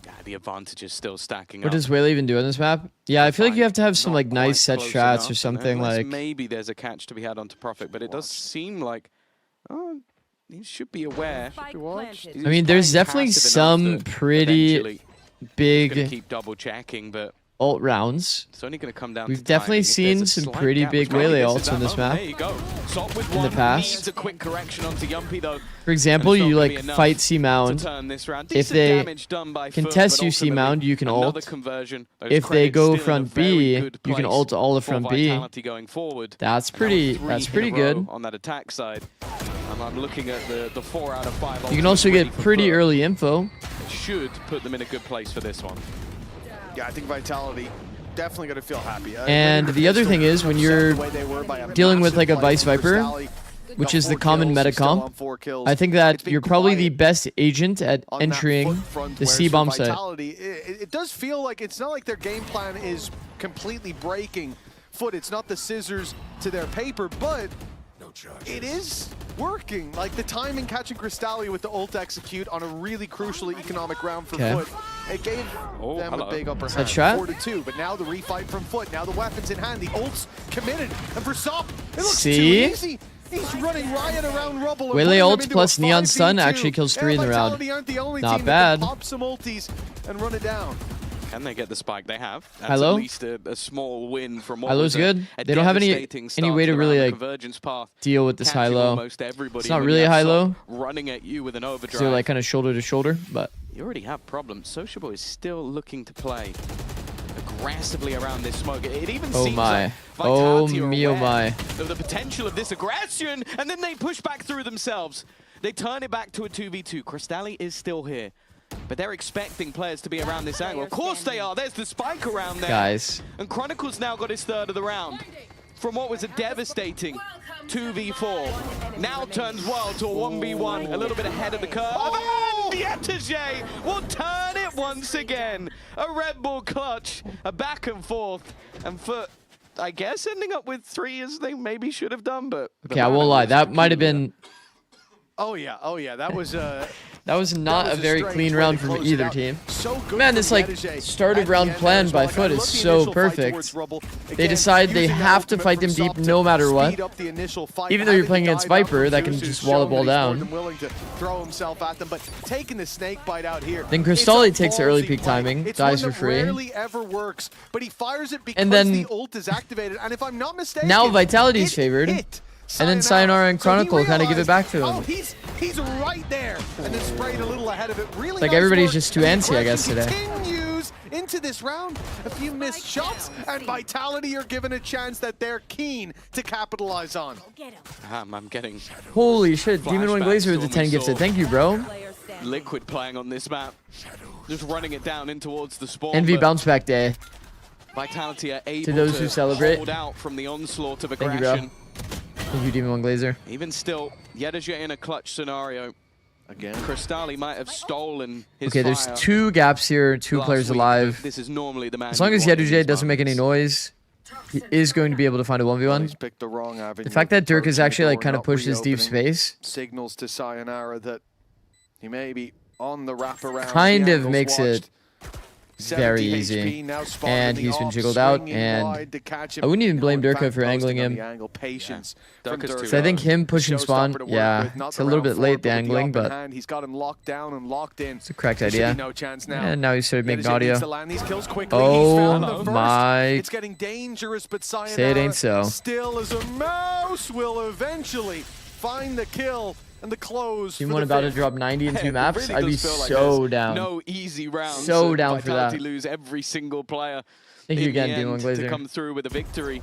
Speaker 7: Yeah, the advantage is still stacking
Speaker 3: What
Speaker 7: up.
Speaker 3: does Whaley even do on this map? Yeah, I feel like you have to have some
Speaker 7: Not
Speaker 3: like nice
Speaker 7: quite
Speaker 3: set
Speaker 7: close
Speaker 3: strats
Speaker 7: enough,
Speaker 3: or something
Speaker 7: unless
Speaker 3: like.
Speaker 7: maybe there's a catch to be had onto Profit, but it does seem like he should be aware.
Speaker 3: I mean, there's definitely some pretty big
Speaker 7: keep double checking, but
Speaker 3: ult rounds.
Speaker 7: it's only going to come down.
Speaker 3: We've
Speaker 7: to
Speaker 3: definitely
Speaker 7: timing. If there's
Speaker 3: seen
Speaker 7: a
Speaker 3: some
Speaker 7: slight
Speaker 3: pretty
Speaker 7: gap,
Speaker 3: big
Speaker 7: which maybe
Speaker 3: Whaley
Speaker 7: this is
Speaker 3: ults on
Speaker 7: that
Speaker 3: this
Speaker 7: moment.
Speaker 3: map.
Speaker 7: There you go. Sop with
Speaker 3: In the
Speaker 7: one,
Speaker 3: past.
Speaker 7: needs a quick correction onto Yumpy though.
Speaker 3: For example,
Speaker 7: And it's
Speaker 3: you
Speaker 7: not gonna
Speaker 3: like
Speaker 7: be enough
Speaker 3: fight C
Speaker 7: to
Speaker 3: Mound.
Speaker 7: turn this round.
Speaker 3: If
Speaker 7: Decent
Speaker 3: they
Speaker 7: damage done by Foot,
Speaker 3: contest
Speaker 7: but
Speaker 3: you C
Speaker 7: ultimately
Speaker 3: Mound, you can
Speaker 7: another
Speaker 3: ult.
Speaker 7: conversion. Those
Speaker 3: If they
Speaker 7: credits
Speaker 3: go
Speaker 7: still in a
Speaker 3: front
Speaker 7: very
Speaker 3: B,
Speaker 7: good
Speaker 3: you can
Speaker 7: place
Speaker 3: ult all of
Speaker 7: for
Speaker 3: front B.
Speaker 7: Vitality going forward.
Speaker 3: That's
Speaker 7: And now
Speaker 3: pretty.
Speaker 7: 3
Speaker 3: That's
Speaker 7: in a
Speaker 3: pretty
Speaker 7: row
Speaker 3: good.
Speaker 7: on that attack side. And I'm looking at the 4 out of 5.
Speaker 3: You can also
Speaker 7: ready
Speaker 3: get
Speaker 7: for
Speaker 3: pretty
Speaker 7: Foot.
Speaker 3: early info.
Speaker 7: Should put them in a good place for this one.
Speaker 6: Yeah, I think Vitality definitely going to feel happy.
Speaker 3: And the other thing is, when you're dealing with like a Vice Viper, which is the common meta comp, I think that you're probably the best agent at entering the C-bomb site.
Speaker 6: It does feel like it's not like their game plan is completely breaking Foot. It's not the scissors to their paper, but it is working. Like the timing catching Crystalli with the ult execute on a really crucial economic round for Foot. It gave them a big upper hand, 4-2. But now the refight from Foot. Now the weapons in hand. The ult's committed. And for Sop, it looks too easy. He's running riot around rubble.
Speaker 3: Whaley ult plus Neon Stun actually kills 3 in the round. Not bad.
Speaker 6: Pop some ultis and run it down.
Speaker 7: Can they get the spike? They have. That's
Speaker 3: Hello?
Speaker 7: at least a small win from what
Speaker 3: Hylo's
Speaker 7: was
Speaker 3: good.
Speaker 7: a
Speaker 3: They don't have any
Speaker 7: devastating start
Speaker 3: way to
Speaker 7: the
Speaker 3: really
Speaker 7: round. The
Speaker 3: like
Speaker 7: convergence path
Speaker 3: deal with this
Speaker 7: catching
Speaker 3: Hylo.
Speaker 7: almost everybody,
Speaker 3: It's not
Speaker 7: and when
Speaker 3: really
Speaker 7: you
Speaker 3: a
Speaker 7: have
Speaker 3: Hylo.
Speaker 7: Sop running at you with an overdrive.
Speaker 3: They're like kind of shoulder to shoulder, but
Speaker 7: You already have problems. Sociable is still looking to play aggressively around this smoke. It even
Speaker 3: oh
Speaker 7: seems
Speaker 3: my,
Speaker 7: like
Speaker 3: oh
Speaker 7: Vitality are
Speaker 3: me, oh
Speaker 7: aware
Speaker 3: my.
Speaker 7: of the potential of this aggression, and then they push back through themselves. They turn it back to a 2v2. Crystalli is still here, but they're expecting players to be around this angle. Of course they are. There's the spike around there.
Speaker 3: Guys.
Speaker 7: And Chronicle's now got his 3rd of the round. From what was a devastating 2v4, now turns well to a 1v1, a little bit ahead of the curve. And Yetije will turn it once again. A Red Bull clutch, a back and forth, and Foot, I guess, ending up with 3 as they maybe should have done, but...
Speaker 3: Okay, I won't lie. That might have been...
Speaker 6: Oh yeah, that was
Speaker 3: That was not
Speaker 6: That
Speaker 3: a
Speaker 6: was
Speaker 3: very
Speaker 6: strange
Speaker 3: clean
Speaker 6: way
Speaker 3: round
Speaker 6: to
Speaker 3: from
Speaker 6: close it
Speaker 3: either
Speaker 6: out.
Speaker 3: team.
Speaker 6: So good
Speaker 3: Man,
Speaker 6: from
Speaker 3: this like
Speaker 6: Yedege
Speaker 3: start
Speaker 6: at
Speaker 3: of
Speaker 6: the
Speaker 3: round
Speaker 6: end
Speaker 3: plan
Speaker 6: there.
Speaker 3: by
Speaker 6: Like, I
Speaker 3: Foot
Speaker 6: love
Speaker 3: is
Speaker 6: the
Speaker 3: so
Speaker 6: initial fight
Speaker 3: perfect.
Speaker 6: towards Rubble.
Speaker 3: They
Speaker 6: Again,
Speaker 3: decide they
Speaker 6: using that
Speaker 3: have to
Speaker 6: ultimate
Speaker 3: fight them
Speaker 6: from
Speaker 3: deep
Speaker 6: Sop to
Speaker 3: no matter what.
Speaker 6: speed up the initial fight.
Speaker 3: Even though you're
Speaker 6: Having
Speaker 3: playing
Speaker 6: to
Speaker 3: against
Speaker 6: dive out
Speaker 3: Viper,
Speaker 6: from
Speaker 3: that can
Speaker 6: Zeus,
Speaker 3: just
Speaker 6: who's
Speaker 3: wall the
Speaker 6: shown
Speaker 3: ball
Speaker 6: that he's more
Speaker 3: down.
Speaker 6: than willing to throw himself at them, but taking the snake bite out here.
Speaker 3: Then
Speaker 6: it's
Speaker 3: Crystalli
Speaker 6: a
Speaker 3: takes the early
Speaker 6: ballsy
Speaker 3: peak
Speaker 6: play.
Speaker 3: timing,
Speaker 6: It's
Speaker 3: dies
Speaker 6: one
Speaker 3: for
Speaker 6: that
Speaker 3: free.
Speaker 6: rarely ever works, but he fires it because
Speaker 3: And then
Speaker 6: the ult is activated. And if I'm not mistaken,
Speaker 3: now Vitality's
Speaker 6: it
Speaker 3: favored.
Speaker 6: hit
Speaker 3: And then Sayonara and
Speaker 6: So he
Speaker 3: Chronicle kind of give it back to him.
Speaker 6: Oh, he's right there, and then sprayed a little ahead of it. Really
Speaker 3: Like
Speaker 6: nice
Speaker 3: everybody's
Speaker 6: work.
Speaker 3: just too
Speaker 6: And the
Speaker 3: antsy, I guess,
Speaker 6: aggression
Speaker 3: today.
Speaker 6: Continues into this round. A few missed shots, and Vitality are given a chance that they're keen to capitalize on.
Speaker 7: I'm getting
Speaker 3: Holy shit, Demon One
Speaker 7: Flashbacks
Speaker 3: Glazer
Speaker 7: to
Speaker 3: with the
Speaker 7: when
Speaker 3: 10
Speaker 7: we
Speaker 3: gifted.
Speaker 7: saw-
Speaker 3: Thank you, bro.
Speaker 7: Liquid playing on this map. Just running it down in towards the spawn.
Speaker 3: Envy
Speaker 7: but
Speaker 3: bounce back day.
Speaker 7: Vitality are able
Speaker 3: To those who celebrate.
Speaker 7: hold out from the onslaught of
Speaker 3: Thank you,
Speaker 7: aggression.
Speaker 3: bro. Thank you, Demon One Glazer.
Speaker 7: Even still, Yedege in a clutch scenario.
Speaker 6: Again,
Speaker 7: Crystalli might have stolen his
Speaker 3: Okay, there's
Speaker 7: fire
Speaker 3: 2 gaps here, 2
Speaker 7: last
Speaker 3: players
Speaker 7: week,
Speaker 3: alive.
Speaker 7: but This is normally the man.
Speaker 3: As long
Speaker 7: you
Speaker 3: as
Speaker 7: want in
Speaker 3: Yeduje
Speaker 7: these
Speaker 3: doesn't make any
Speaker 7: moments.
Speaker 3: noise, he is going to be able to find a
Speaker 6: he's
Speaker 3: 1v1.
Speaker 6: picked the wrong avenue.
Speaker 3: The fact that Dirk is
Speaker 6: approaching the
Speaker 3: actually like
Speaker 6: door,
Speaker 3: kind of
Speaker 6: not
Speaker 3: pushed this deep
Speaker 6: reopening
Speaker 3: space
Speaker 6: signals to Sayonara that he may be on the wraparound.
Speaker 3: kind
Speaker 6: The
Speaker 3: of
Speaker 6: angles
Speaker 3: makes it
Speaker 6: watched.
Speaker 3: very
Speaker 6: 70
Speaker 3: easy.
Speaker 6: HP now spotted
Speaker 3: And
Speaker 6: in the
Speaker 3: he's been
Speaker 6: off,
Speaker 3: jiggled out,
Speaker 6: swinging
Speaker 3: and
Speaker 6: wide to catch him.
Speaker 3: I wouldn't even blame
Speaker 6: In
Speaker 3: Durka
Speaker 6: fact,
Speaker 3: for angling
Speaker 6: posting on
Speaker 3: him.
Speaker 6: the angle. Patience
Speaker 7: Yeah.
Speaker 6: from
Speaker 7: Durka's
Speaker 6: Durka.
Speaker 7: too
Speaker 3: So I think him pushing spawn,
Speaker 6: Showstopper to work
Speaker 3: yeah,
Speaker 6: with, not
Speaker 3: it's
Speaker 6: the
Speaker 3: a little
Speaker 6: round
Speaker 3: bit
Speaker 6: four,
Speaker 3: late, the
Speaker 6: but with
Speaker 3: angling,
Speaker 6: upper
Speaker 3: but
Speaker 6: hand, he's got him locked down and locked in.
Speaker 3: it's a correct
Speaker 6: There should
Speaker 3: idea.
Speaker 6: be no chance now.
Speaker 3: And now he's started making
Speaker 6: Yedege needs
Speaker 3: audio.
Speaker 6: to land these kills quickly.
Speaker 3: Oh
Speaker 6: He's found the first.
Speaker 3: my-
Speaker 6: It's getting dangerous, but Sayonara
Speaker 3: Say it ain't so.
Speaker 6: still as a mouse will eventually find the kill and the close.
Speaker 3: Team
Speaker 6: for
Speaker 3: 1
Speaker 6: the
Speaker 3: about to
Speaker 6: fifth.
Speaker 3: drop 90 in 2
Speaker 7: It
Speaker 3: maps.
Speaker 7: really
Speaker 3: I'd be
Speaker 7: does feel like
Speaker 3: so
Speaker 7: there's
Speaker 3: down.
Speaker 7: No easy rounds.
Speaker 3: So
Speaker 7: and
Speaker 3: down for
Speaker 7: Vitality
Speaker 3: that.
Speaker 7: lose every single player.
Speaker 3: Thank you
Speaker 7: in
Speaker 3: again,
Speaker 7: the
Speaker 3: Demon
Speaker 7: end
Speaker 3: One
Speaker 7: to
Speaker 3: Glazer.
Speaker 7: come through with a victory.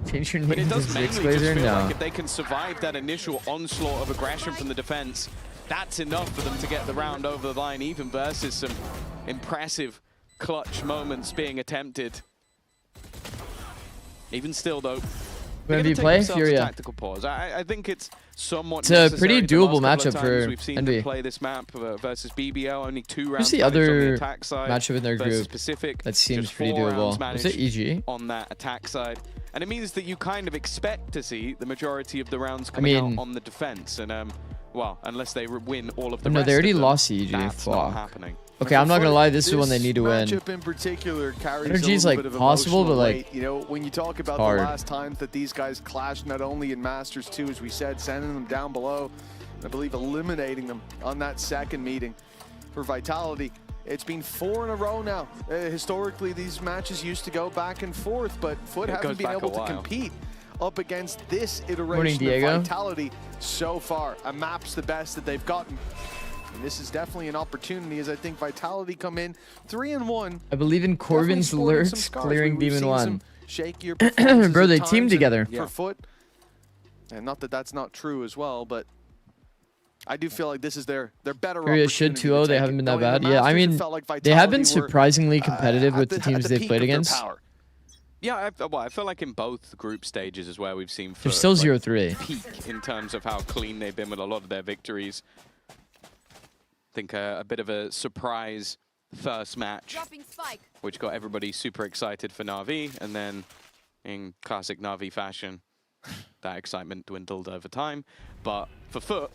Speaker 3: Change your
Speaker 7: But
Speaker 3: name
Speaker 7: it
Speaker 3: to
Speaker 7: does mainly
Speaker 3: Zikz
Speaker 7: just
Speaker 3: Glazer?
Speaker 7: feel
Speaker 3: No.
Speaker 7: like if they can survive that initial onslaught of aggression from the defense, that's enough for them to get the round over the line, even versus some impressive clutch moments being attempted. Even still, though, they're
Speaker 3: When
Speaker 7: gonna
Speaker 3: you
Speaker 7: take
Speaker 3: play,
Speaker 7: themselves a
Speaker 3: Furia.
Speaker 7: tactical pause. I think it's somewhat
Speaker 3: It's a pretty
Speaker 7: necessary. The
Speaker 3: doable
Speaker 7: last couple
Speaker 3: matchup
Speaker 7: of times
Speaker 3: for
Speaker 7: we've seen
Speaker 3: Envy.
Speaker 7: them play this map versus BBL, only 2 rounds
Speaker 3: Who's the
Speaker 7: managed on
Speaker 3: other
Speaker 7: the attack side
Speaker 3: matchup in their
Speaker 7: versus
Speaker 3: group
Speaker 7: Pacific,
Speaker 3: that seems
Speaker 7: just
Speaker 3: pretty
Speaker 7: 4 rounds
Speaker 3: doable? Is it
Speaker 7: managed
Speaker 3: EG?
Speaker 7: on that attack side. And it means that you kind of expect to see the majority of the rounds coming
Speaker 3: mean-
Speaker 7: out on the defense. And, well, unless they win all of the
Speaker 3: No,
Speaker 7: rest
Speaker 3: they already
Speaker 7: of them,
Speaker 3: lost EG.
Speaker 7: that's not
Speaker 3: Fuck.
Speaker 7: happening.
Speaker 3: Okay, I'm not gonna lie, this is the one they
Speaker 6: This
Speaker 3: need to win.
Speaker 6: matchup in particular carries
Speaker 3: NRG is,
Speaker 6: a
Speaker 3: like,
Speaker 6: little bit of
Speaker 3: possible,
Speaker 6: emotional
Speaker 3: but, like,
Speaker 6: weight. You know, when you talk about
Speaker 3: hard.
Speaker 6: the last times that these guys clashed, not only in Masters 2, as we said, sending them down below, and I believe eliminating them on that second meeting for Vitality. It's been 4 in a row now. Historically, these matches used to go back and forth, but Foot
Speaker 7: It
Speaker 6: haven't
Speaker 7: goes
Speaker 6: been
Speaker 7: back a
Speaker 6: able to
Speaker 7: while.
Speaker 6: compete up against this iteration
Speaker 3: Morning, Diego.
Speaker 6: of Vitality so far. A map's the best that they've gotten. And this is definitely an opportunity, as I think Vitality come in 3-1.
Speaker 3: I believe in Corbin's
Speaker 6: Definitely sporting some
Speaker 3: alerts
Speaker 6: scars.
Speaker 3: clearing
Speaker 6: We've
Speaker 3: Demon
Speaker 6: seen
Speaker 3: 1.
Speaker 6: some shakier performances
Speaker 3: Bro, they
Speaker 6: at
Speaker 3: teamed
Speaker 6: times
Speaker 3: together.
Speaker 6: and for Foot. And not that that's not true as well, but I do feel like this is their better
Speaker 3: Furia
Speaker 6: opportunity.
Speaker 3: should
Speaker 6: to
Speaker 3: 2-0. They
Speaker 6: take
Speaker 3: haven't
Speaker 6: it.
Speaker 3: been that
Speaker 6: Going into
Speaker 3: bad. Yeah, I
Speaker 6: Masters, it
Speaker 3: mean,
Speaker 6: felt like
Speaker 3: they have been
Speaker 6: Vitality were,
Speaker 3: surprisingly competitive with the
Speaker 6: at
Speaker 3: teams they've
Speaker 6: peak
Speaker 3: played
Speaker 6: of their
Speaker 3: against.
Speaker 6: power.
Speaker 7: Yeah, I feel like in both group stages is where we've seen
Speaker 3: They're
Speaker 7: Foot,
Speaker 3: still
Speaker 7: like,
Speaker 3: 0-3.
Speaker 7: peak in terms of how clean they've been with a lot of their victories. I think a bit of a surprise first match, which got everybody super excited for Na'Vi, and then in classic Na'Vi fashion, that excitement dwindled over time. But for Foot,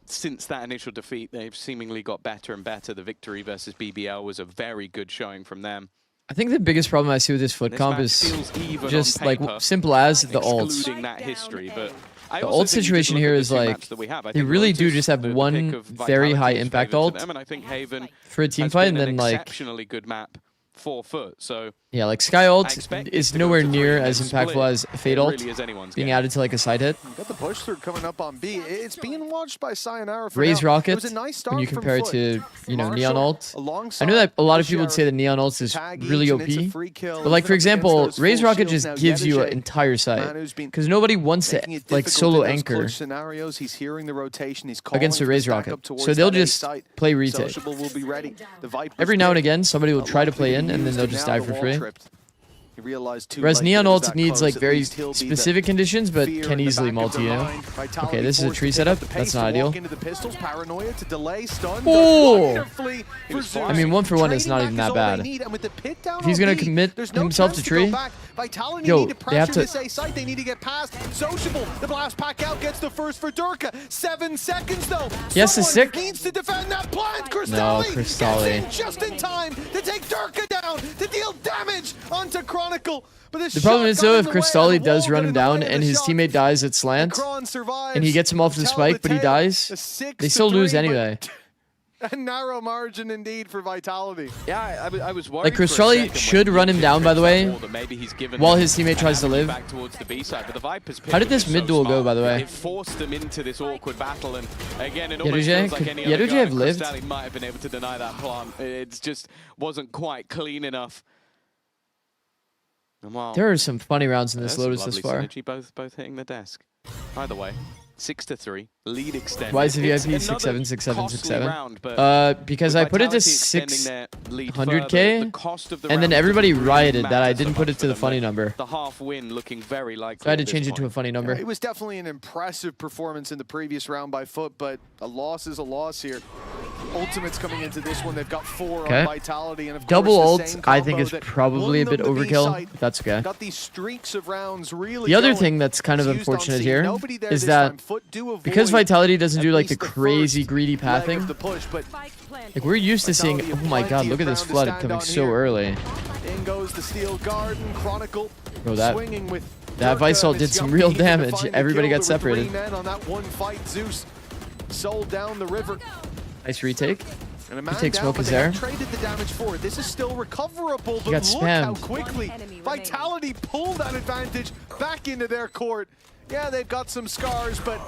Speaker 7: since that initial defeat, they've seemingly got better and better. The victory versus BBL was a very good showing from them.
Speaker 3: I think the biggest problem I see with this Foot
Speaker 7: This
Speaker 3: comp
Speaker 7: match
Speaker 3: is
Speaker 7: feels even
Speaker 3: just
Speaker 7: on
Speaker 3: like
Speaker 7: paper,
Speaker 3: simple as the ults.
Speaker 7: excluding that history, but I
Speaker 3: The
Speaker 7: also
Speaker 3: ult
Speaker 7: think you
Speaker 3: situation
Speaker 7: take a
Speaker 3: here
Speaker 7: look at
Speaker 3: is
Speaker 7: the two
Speaker 3: like,
Speaker 7: maps that we have. I
Speaker 3: they
Speaker 7: think
Speaker 3: really do
Speaker 7: Lotus,
Speaker 3: just have
Speaker 7: the
Speaker 3: one
Speaker 7: pick of
Speaker 3: very high
Speaker 7: Vitality is
Speaker 3: impact
Speaker 7: favored to
Speaker 3: ult
Speaker 7: them, and I think Haven
Speaker 3: for a team
Speaker 7: has
Speaker 3: fight,
Speaker 7: been
Speaker 3: and
Speaker 7: an
Speaker 3: then like,
Speaker 7: exceptionally good map for Foot. So
Speaker 3: yeah, like Sky
Speaker 7: I
Speaker 3: ult
Speaker 7: expect it
Speaker 3: is
Speaker 7: to go
Speaker 3: nowhere
Speaker 7: to three
Speaker 3: near
Speaker 7: and
Speaker 3: as
Speaker 7: then
Speaker 3: impactful
Speaker 7: split.
Speaker 3: as Fade
Speaker 7: It
Speaker 3: ult
Speaker 7: really is anyone's
Speaker 3: being
Speaker 7: game.
Speaker 3: added to like a side hit.
Speaker 6: Got the push through coming up on B. It's being watched by Sayonara for
Speaker 3: Raise
Speaker 6: now.
Speaker 3: Rocket,
Speaker 6: It was a nice start
Speaker 3: when you
Speaker 6: from
Speaker 3: compare it
Speaker 6: Foot.
Speaker 3: to, you know,
Speaker 6: Marshall
Speaker 3: Neon ult.
Speaker 6: alongside
Speaker 3: I know that a lot of
Speaker 6: the
Speaker 3: people would say
Speaker 6: Sheriff.
Speaker 3: that Neon ult is
Speaker 6: Tag
Speaker 3: really
Speaker 6: each,
Speaker 3: OP,
Speaker 6: and it's a free kill,
Speaker 3: but like
Speaker 6: even
Speaker 3: for
Speaker 6: up against
Speaker 3: example,
Speaker 6: those
Speaker 3: Raise
Speaker 6: full
Speaker 3: Rocket
Speaker 6: shields.
Speaker 3: just
Speaker 6: Now
Speaker 3: gives you an
Speaker 6: Yedege,
Speaker 3: entire
Speaker 6: man
Speaker 3: site
Speaker 6: who's been
Speaker 3: because nobody wants to
Speaker 6: making it
Speaker 3: like
Speaker 6: difficult
Speaker 3: solo
Speaker 6: in those
Speaker 3: anchor
Speaker 6: clutch scenarios. He's hearing the rotation. He's calling
Speaker 3: against a
Speaker 6: for the
Speaker 3: Raise
Speaker 6: stack
Speaker 3: Rocket,
Speaker 6: up
Speaker 3: so
Speaker 6: towards
Speaker 3: they'll
Speaker 6: that A
Speaker 3: just
Speaker 6: site.
Speaker 3: play retake.
Speaker 6: Sociable will be ready. The Vipers
Speaker 3: Every now and
Speaker 6: pick,
Speaker 3: again, somebody will try to
Speaker 6: likely
Speaker 3: play
Speaker 6: be
Speaker 3: in, and then
Speaker 6: used,
Speaker 3: they'll just
Speaker 6: now
Speaker 3: die
Speaker 6: the
Speaker 3: for
Speaker 6: wall
Speaker 3: free.
Speaker 6: tripped. He realized too
Speaker 3: Whereas
Speaker 6: late
Speaker 3: Neon
Speaker 6: that it was
Speaker 3: ult
Speaker 6: that
Speaker 3: needs
Speaker 6: close.
Speaker 3: like
Speaker 6: At
Speaker 3: very
Speaker 6: least he'll be the
Speaker 3: specific conditions, but
Speaker 6: fear
Speaker 3: can
Speaker 6: in the
Speaker 3: easily
Speaker 6: back of
Speaker 3: multi, you
Speaker 6: their
Speaker 3: know?
Speaker 6: mind. Vitality
Speaker 3: Okay, this is a
Speaker 6: forced
Speaker 3: tree
Speaker 6: to pick up
Speaker 3: setup.
Speaker 6: the pace
Speaker 3: That's
Speaker 6: to
Speaker 3: not
Speaker 6: walk
Speaker 3: ideal.
Speaker 6: into the pistols. Paranoia to delay, stun.
Speaker 3: Oh!
Speaker 6: Wonderfully for Zeus.
Speaker 3: I mean, 1 for 1 is
Speaker 6: Trading
Speaker 3: not
Speaker 6: back
Speaker 3: even
Speaker 6: is
Speaker 3: that
Speaker 6: all they
Speaker 3: bad.
Speaker 6: need, and with the pit down
Speaker 3: If he's
Speaker 6: on
Speaker 3: gonna
Speaker 6: B,
Speaker 3: commit
Speaker 6: there's no
Speaker 3: himself
Speaker 6: chance
Speaker 3: to
Speaker 6: go
Speaker 3: tree,
Speaker 6: back. Vitality
Speaker 3: yo,
Speaker 6: need to
Speaker 3: they
Speaker 6: pressure
Speaker 3: have to-
Speaker 6: this A site. They need to get past. Sociable. The blast pack out gets the first for Durka. 7 seconds though.
Speaker 3: Yes, the
Speaker 6: Someone
Speaker 3: sick.
Speaker 6: needs to defend that plant.
Speaker 3: No,
Speaker 6: Cristalli gets
Speaker 3: Cristalli.
Speaker 6: in just in time to take Durka down to deal damage onto Chronicle. But this
Speaker 3: The problem
Speaker 6: shot
Speaker 3: is
Speaker 6: got
Speaker 3: though,
Speaker 6: in
Speaker 3: if
Speaker 6: the way,
Speaker 3: Cristalli
Speaker 6: and the
Speaker 3: does
Speaker 6: wall
Speaker 3: run
Speaker 6: got
Speaker 3: him
Speaker 6: in the
Speaker 3: down
Speaker 6: way of
Speaker 3: and
Speaker 6: the
Speaker 3: his
Speaker 6: shot.
Speaker 3: teammate dies at
Speaker 6: And
Speaker 3: slant,
Speaker 6: Kron survives
Speaker 3: and he gets him off
Speaker 6: to
Speaker 3: the
Speaker 6: tell
Speaker 3: spike, but he
Speaker 6: tale.
Speaker 3: dies,
Speaker 6: A 6
Speaker 3: they
Speaker 6: to
Speaker 3: still lose
Speaker 6: 3, but
Speaker 3: anyway.
Speaker 6: A narrow margin indeed for Vitality.
Speaker 4: Yeah, I was worried.
Speaker 3: Like,
Speaker 4: for a
Speaker 3: Cristalli
Speaker 4: second when
Speaker 3: should
Speaker 4: he
Speaker 3: run him
Speaker 4: just
Speaker 3: down, by the
Speaker 4: trips
Speaker 3: way,
Speaker 4: that wall that maybe he's given
Speaker 3: while
Speaker 4: them
Speaker 3: his teammate tries to
Speaker 4: an avenue
Speaker 3: live.
Speaker 4: back towards the B side, but the Vipers
Speaker 3: How did
Speaker 4: pick
Speaker 3: this
Speaker 4: was
Speaker 3: mid
Speaker 4: so
Speaker 3: duel go,
Speaker 4: smart.
Speaker 3: by the way?
Speaker 4: It forced them into this awkward battle, and again, it
Speaker 3: Yaduj,
Speaker 4: almost feels like any other
Speaker 3: Yaduj
Speaker 4: guy,
Speaker 3: have lived?
Speaker 4: Cristalli might have been able to deny that plant. It just wasn't quite clean enough. And while
Speaker 3: There are some funny rounds in this
Speaker 4: there's some
Speaker 3: Lotus this
Speaker 4: lovely
Speaker 3: far.
Speaker 4: synergy, both hitting the desk. Either way, 6-3, lead extended.
Speaker 3: Why is the
Speaker 4: It's
Speaker 3: VIP 6-7,
Speaker 4: another
Speaker 3: 6-7,
Speaker 4: costly
Speaker 3: 6-7?
Speaker 4: round, but
Speaker 3: Because
Speaker 4: with
Speaker 3: I put it to
Speaker 4: Vitality extending their lead
Speaker 3: 600K,
Speaker 4: further, the cost of the
Speaker 3: and then
Speaker 4: round
Speaker 3: everybody
Speaker 4: doesn't really
Speaker 3: rioted that I
Speaker 4: matter so
Speaker 3: didn't put
Speaker 4: much
Speaker 3: it to the
Speaker 4: for
Speaker 3: funny
Speaker 4: them,
Speaker 3: number.
Speaker 4: The half win looking very likely.
Speaker 3: So I had to
Speaker 4: at this
Speaker 3: change it to a
Speaker 4: point.
Speaker 3: funny number.
Speaker 6: It was definitely an impressive performance in the previous round by Foot, but a loss is a loss here. Ultimates coming into this one, they've got 4
Speaker 3: Okay.
Speaker 6: on Vitality, and of
Speaker 3: Double
Speaker 6: course, the
Speaker 3: ult,
Speaker 6: same
Speaker 3: I think,
Speaker 6: combo
Speaker 3: is
Speaker 6: that
Speaker 3: probably a
Speaker 6: won
Speaker 3: bit
Speaker 6: them the B
Speaker 3: overkill,
Speaker 6: side.
Speaker 3: but that's okay.
Speaker 6: Got these streaks of rounds really
Speaker 3: The other
Speaker 6: going.
Speaker 3: thing that's kind of
Speaker 6: It's used on
Speaker 3: unfortunate
Speaker 6: C.
Speaker 3: here
Speaker 6: Nobody there
Speaker 3: is
Speaker 6: this
Speaker 3: that
Speaker 6: time. Foot do
Speaker 3: because
Speaker 6: avoid
Speaker 3: Vitality doesn't
Speaker 6: at
Speaker 3: do like the
Speaker 6: least the
Speaker 3: crazy
Speaker 6: first
Speaker 3: greedy
Speaker 6: leg
Speaker 3: pathing,
Speaker 6: of the push, but
Speaker 3: like we're used to seeing,
Speaker 6: Vitality
Speaker 3: oh my
Speaker 6: have
Speaker 3: god,
Speaker 6: plenty
Speaker 3: look
Speaker 6: of
Speaker 3: at this
Speaker 6: ground to
Speaker 3: flood
Speaker 6: stand
Speaker 3: coming
Speaker 6: on
Speaker 3: so
Speaker 6: here.
Speaker 3: early.
Speaker 6: in goes the Steel Garden. Chronicle
Speaker 3: Bro, that
Speaker 6: swinging with
Speaker 3: that
Speaker 6: Durka
Speaker 3: Vice ult
Speaker 6: and
Speaker 3: did
Speaker 6: his
Speaker 3: some
Speaker 6: young
Speaker 3: real
Speaker 6: team to
Speaker 3: damage.
Speaker 6: find the
Speaker 3: Everybody
Speaker 6: kill.
Speaker 3: got
Speaker 6: There were 3
Speaker 3: separated.
Speaker 6: men on that one fight. Zeus sold down the river.
Speaker 3: Nice retake.
Speaker 6: And a man
Speaker 3: Retake
Speaker 6: down,
Speaker 3: smoke
Speaker 6: but
Speaker 3: is
Speaker 6: they have
Speaker 3: there.
Speaker 6: traded the damage forward. This is still recoverable, but
Speaker 3: got
Speaker 6: look how
Speaker 3: spammed.
Speaker 6: quickly Vitality pulled that advantage back into their court. Yeah, they've got some scars, but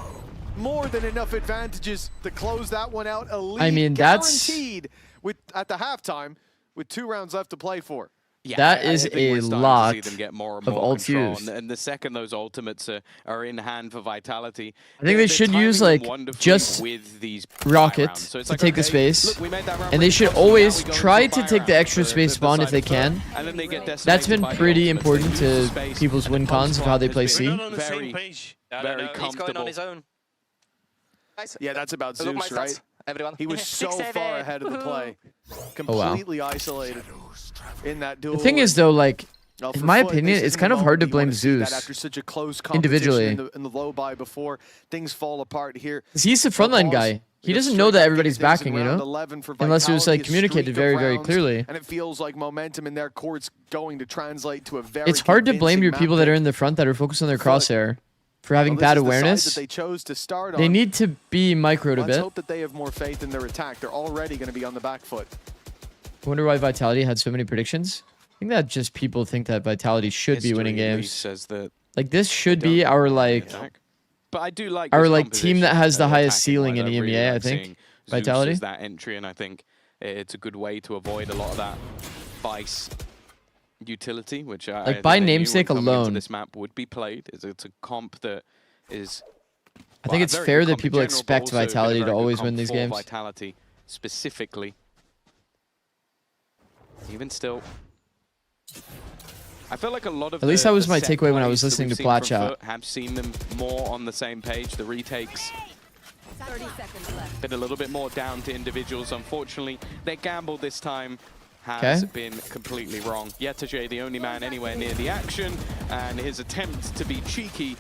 Speaker 6: more than enough advantages to close that one out. A lead
Speaker 3: I mean, that's-
Speaker 6: guaranteed with at the halftime with 2 rounds left to play for.
Speaker 4: Yeah,
Speaker 3: That
Speaker 4: I
Speaker 3: is
Speaker 4: think
Speaker 3: a
Speaker 4: we're starting to
Speaker 3: lot
Speaker 4: see them get more and
Speaker 3: of
Speaker 4: more
Speaker 3: ults
Speaker 4: control,
Speaker 3: used.
Speaker 4: and the second those ultimates are in hand for Vitality,
Speaker 3: I think they should use, like, just
Speaker 4: with these
Speaker 3: Rocket
Speaker 4: rounds. So it's
Speaker 3: to
Speaker 4: like,
Speaker 3: take the
Speaker 4: okay,
Speaker 3: space,
Speaker 4: look, we made that round
Speaker 3: and they
Speaker 4: pretty
Speaker 3: should
Speaker 4: close, so now
Speaker 3: always
Speaker 4: we go into
Speaker 3: try
Speaker 4: a
Speaker 3: to
Speaker 4: buy
Speaker 3: take the
Speaker 4: round
Speaker 3: extra
Speaker 4: for
Speaker 3: space spawn
Speaker 4: side
Speaker 3: if they
Speaker 4: of third,
Speaker 3: can.
Speaker 4: and then they get
Speaker 3: That's
Speaker 4: decimated
Speaker 3: been
Speaker 4: by the
Speaker 3: pretty
Speaker 4: ultimates.
Speaker 3: important
Speaker 4: They use
Speaker 3: to
Speaker 4: the space,
Speaker 3: people's
Speaker 4: and
Speaker 3: win
Speaker 4: the punch
Speaker 3: cons of how they
Speaker 4: clock
Speaker 3: play
Speaker 4: has
Speaker 3: C.
Speaker 4: been
Speaker 8: Not on the
Speaker 4: very,
Speaker 8: same page.
Speaker 4: very
Speaker 8: He's going
Speaker 4: comfortable.
Speaker 8: on his own.
Speaker 6: Yeah, that's about
Speaker 8: Look my
Speaker 6: Zeus,
Speaker 8: stats,
Speaker 6: right?
Speaker 8: everyone.
Speaker 6: He was so
Speaker 8: 6-7.
Speaker 6: far ahead of the play. Completely isolated in that duel.
Speaker 3: The thing is, though, like,
Speaker 6: Well,
Speaker 3: in
Speaker 6: for
Speaker 3: my
Speaker 6: Foot,
Speaker 3: opinion,
Speaker 6: this
Speaker 3: it's
Speaker 6: isn't
Speaker 3: kind
Speaker 6: the
Speaker 3: of hard to
Speaker 6: moment you wanna
Speaker 3: blame
Speaker 6: see that
Speaker 3: Zeus
Speaker 6: after such a close
Speaker 3: individually.
Speaker 6: competition in the low buy before, things fall apart here.
Speaker 3: 'Cause he's the frontline guy. He doesn't know that everybody's backing, you know? Unless it was, like, communicated very, very clearly.
Speaker 6: And it feels like momentum in their court's going to translate to a very
Speaker 3: It's hard to blame
Speaker 6: convincing
Speaker 3: your people that
Speaker 6: map
Speaker 3: are in the front that are focused on their
Speaker 6: Foot.
Speaker 3: crosshair for having
Speaker 6: Well, this
Speaker 3: bad
Speaker 6: is the side
Speaker 3: awareness.
Speaker 6: that they chose to start
Speaker 3: They
Speaker 6: on.
Speaker 3: need to be microed a
Speaker 6: Let's
Speaker 3: bit.
Speaker 6: hope that they have more faith in their attack. They're already going to be on the back foot.
Speaker 3: I wonder why Vitality had so many predictions. I think that just people think that Vitality should be winning
Speaker 4: History at
Speaker 3: games.
Speaker 4: least says that
Speaker 3: Like, this should
Speaker 4: they
Speaker 3: be
Speaker 4: don't
Speaker 3: our,
Speaker 4: really
Speaker 3: like,
Speaker 4: attack. But I do like
Speaker 3: our,
Speaker 4: this
Speaker 3: like, team that
Speaker 4: composition,
Speaker 3: has the highest
Speaker 4: attacking
Speaker 3: ceiling in
Speaker 4: wise. I really
Speaker 3: EMEA, I
Speaker 4: like
Speaker 3: think.
Speaker 4: seeing Zeus
Speaker 3: Vitality.
Speaker 4: as that entry, and I think it's a good way to avoid a lot of that Vice utility, which I think
Speaker 3: by
Speaker 4: they knew when
Speaker 3: namesake
Speaker 4: coming into
Speaker 3: alone.
Speaker 4: this map would be played. It's a comp that is.
Speaker 3: I think
Speaker 4: well,
Speaker 3: it's
Speaker 4: a very
Speaker 3: fair
Speaker 4: good
Speaker 3: that
Speaker 4: comp in
Speaker 3: people
Speaker 4: general, but
Speaker 3: expect
Speaker 4: also been a
Speaker 3: Vitality to
Speaker 4: very good
Speaker 3: always
Speaker 4: comp
Speaker 3: win these
Speaker 4: for
Speaker 3: games.
Speaker 4: Vitality specifically. Even still. I feel like a lot of
Speaker 3: At least
Speaker 4: the
Speaker 3: that was my
Speaker 4: set
Speaker 3: takeaway when I
Speaker 4: plays
Speaker 3: was
Speaker 4: that
Speaker 3: listening
Speaker 4: we've
Speaker 3: to
Speaker 4: seen from
Speaker 3: Platchat.
Speaker 4: Foot have seen them more on the same page. The retakes
Speaker 9: 30 seconds left.
Speaker 4: been a little bit more down to individuals. Unfortunately, their gamble this time has been completely wrong. Yetajay, the only man anywhere near the action, and his attempt to be cheeky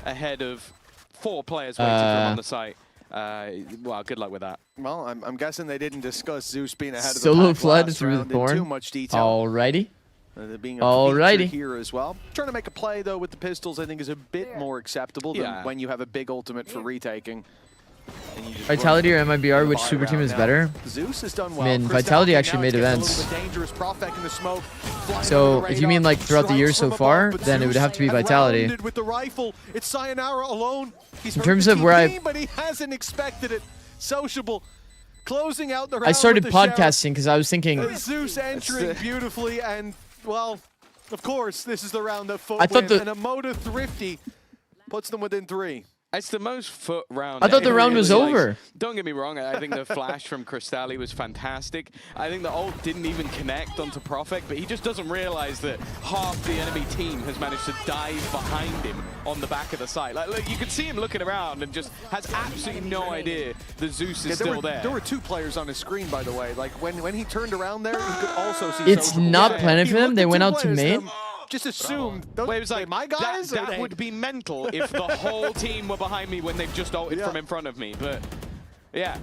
Speaker 4: ahead of 4 players waiting for him on the site. Well, good luck with that.
Speaker 6: Well, I'm guessing they didn't discuss Zeus being ahead of the
Speaker 3: Solo
Speaker 6: pack
Speaker 3: flood
Speaker 6: last
Speaker 3: through the
Speaker 6: round in
Speaker 3: thorn.
Speaker 6: too much detail.
Speaker 3: Alrighty.
Speaker 6: There being a
Speaker 3: Alrighty.
Speaker 6: feature here as well. Trying to make a play though with the pistols, I think, is a bit more acceptable than
Speaker 4: Yeah.
Speaker 6: when you have a big ultimate for retaking. And you just
Speaker 3: Vitality
Speaker 6: run
Speaker 3: or MIBR, which
Speaker 6: buy
Speaker 3: super team
Speaker 6: round
Speaker 3: is
Speaker 6: now.
Speaker 3: better?
Speaker 6: Zeus has done well.
Speaker 3: Man,
Speaker 6: Cristalli
Speaker 3: Vitality
Speaker 6: now
Speaker 3: actually
Speaker 6: is
Speaker 3: made
Speaker 6: getting a
Speaker 3: events.
Speaker 6: little bit dangerous. Profek in the smoke, flying
Speaker 3: So,
Speaker 6: under the
Speaker 3: if you mean,
Speaker 6: radar,
Speaker 3: like, throughout the year
Speaker 6: strikes
Speaker 3: so
Speaker 6: from
Speaker 3: far,
Speaker 6: above, but
Speaker 3: then it would
Speaker 6: Zeus
Speaker 3: have to be Vitality.
Speaker 6: surrounded with the rifle. It's Sayonara alone. He's
Speaker 3: In
Speaker 6: heard
Speaker 3: terms
Speaker 6: the
Speaker 3: of where I-
Speaker 6: TP, but he hasn't expected it. Sociable, closing out the round
Speaker 3: I started
Speaker 6: with the Sheriff.
Speaker 3: podcasting because I was thinking,
Speaker 6: Zeus entering beautifully, and, well, of course, this is the round that Foot
Speaker 3: I thought
Speaker 6: win,
Speaker 3: the-
Speaker 6: and a Moda Thrifty puts them within 3.
Speaker 7: It's the most foot round.
Speaker 3: I thought the round was over.
Speaker 7: Don't get me wrong. I think the flash from Crystalli was fantastic. I think the ult didn't even connect onto Profek, but he just doesn't realize that half the enemy team has managed to dive behind him on the back of the site. Like, look, you can see him looking around and just has absolutely no idea the Zeus is still there.
Speaker 6: There were 2 players on his screen, by the way. Like, when he turned around there, he could also see
Speaker 3: It's not planning for them. They went out to main.
Speaker 6: Just assumed. Those,
Speaker 7: Wait, it was like,
Speaker 6: my guys?
Speaker 7: that would be mental if the whole team were behind me when they've just ulted from in front of me. But yeah,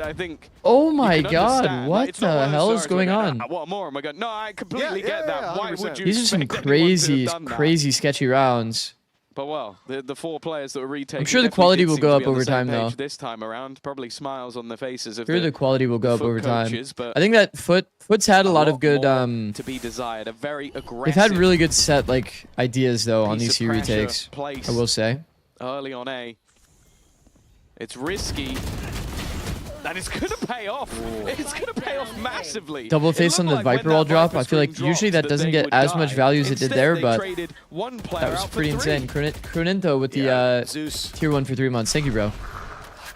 Speaker 7: I think.
Speaker 3: Oh my
Speaker 7: you can
Speaker 3: God!
Speaker 7: understand.
Speaker 3: What
Speaker 7: Like, it's not one
Speaker 3: the
Speaker 7: of those
Speaker 3: hell is
Speaker 7: stars
Speaker 3: going
Speaker 7: where,
Speaker 3: on?
Speaker 7: What more am I going? No, I completely get that. Why would you?
Speaker 3: These are some
Speaker 7: expect anyone to have
Speaker 3: crazy,
Speaker 7: done that?
Speaker 3: crazy sketchy rounds.
Speaker 7: But well, the 4 players that were retaking.
Speaker 3: I'm sure the
Speaker 7: definitely
Speaker 3: quality
Speaker 7: did
Speaker 3: will
Speaker 7: seem
Speaker 3: go
Speaker 7: to
Speaker 3: up
Speaker 7: be on
Speaker 3: over
Speaker 7: the same
Speaker 3: time,
Speaker 7: page
Speaker 3: though.
Speaker 7: This time around, probably smiles on the faces of
Speaker 3: I'm sure the quality will go up
Speaker 7: foot
Speaker 3: over time.
Speaker 7: coaches, but
Speaker 3: I think that Foot's had a lot of good.
Speaker 7: more to be desired. A very aggressive.
Speaker 3: They've had really good set like ideas though on these
Speaker 7: piece of
Speaker 3: few
Speaker 7: pressure
Speaker 3: retakes.
Speaker 7: placed
Speaker 3: I will say.
Speaker 7: early on A. It's risky. And it's going to pay off. It's going to pay off massively.
Speaker 3: Double face on the Viper wall drop. I feel like usually that doesn't get as much value as it did there, but that was pretty insane. Krunento with the
Speaker 6: Zeus.
Speaker 3: tier 1 for 3 months. Thank you, bro.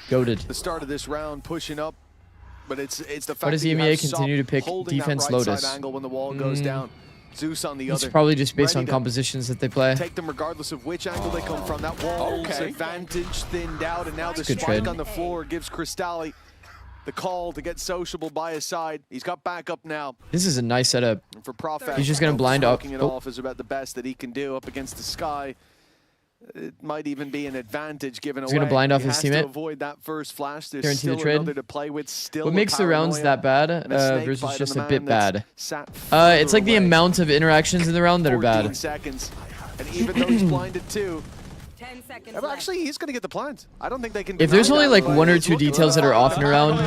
Speaker 3: Goated.
Speaker 6: The start of this round pushing up, but it's the fact
Speaker 3: Why does
Speaker 6: that you
Speaker 3: EMEA
Speaker 6: have
Speaker 3: continue to pick
Speaker 6: holding that
Speaker 3: defense
Speaker 6: right side
Speaker 3: Lotus?
Speaker 6: angle when the wall goes down. Zeus on the
Speaker 3: It's
Speaker 6: other.
Speaker 3: probably just based
Speaker 6: ready
Speaker 3: on
Speaker 6: to
Speaker 3: compositions that they play.
Speaker 6: Take them regardless of which angle they come from. That wall's advantage thinned out, and now the
Speaker 3: Good
Speaker 6: spike
Speaker 3: trade.
Speaker 6: on the floor gives Crystalli the call to get sociable by his side. He's got backup now.
Speaker 3: This is a nice setup.
Speaker 6: And for Profek,
Speaker 3: He's just gonna blind up.
Speaker 6: smoking it off is about the best that he can do up against the sky. It might even be an advantage given away.
Speaker 3: He's gonna blind off
Speaker 6: He
Speaker 3: his
Speaker 6: has
Speaker 3: teammate.
Speaker 6: to avoid that first flash. There's
Speaker 3: Guarantee the
Speaker 6: still
Speaker 3: trade.
Speaker 6: another to play with. Still
Speaker 3: What makes the rounds
Speaker 6: paranoia
Speaker 3: that bad
Speaker 6: and a snake
Speaker 3: versus
Speaker 6: bite
Speaker 3: just
Speaker 6: on
Speaker 3: a
Speaker 6: the
Speaker 3: bit
Speaker 6: man
Speaker 3: bad?
Speaker 6: that's sat
Speaker 3: It's
Speaker 6: further
Speaker 3: like the
Speaker 6: away.
Speaker 3: amount of interactions in the round that are
Speaker 6: 14
Speaker 3: bad.
Speaker 6: seconds. And even though he's blinded too,
Speaker 9: 10 seconds
Speaker 6: well,
Speaker 9: left.
Speaker 6: actually he's going to get the plant. I don't think they can.
Speaker 3: If there's
Speaker 6: deny
Speaker 3: only
Speaker 6: that.
Speaker 3: like 1 or 2
Speaker 6: Look at
Speaker 3: details that are off and around,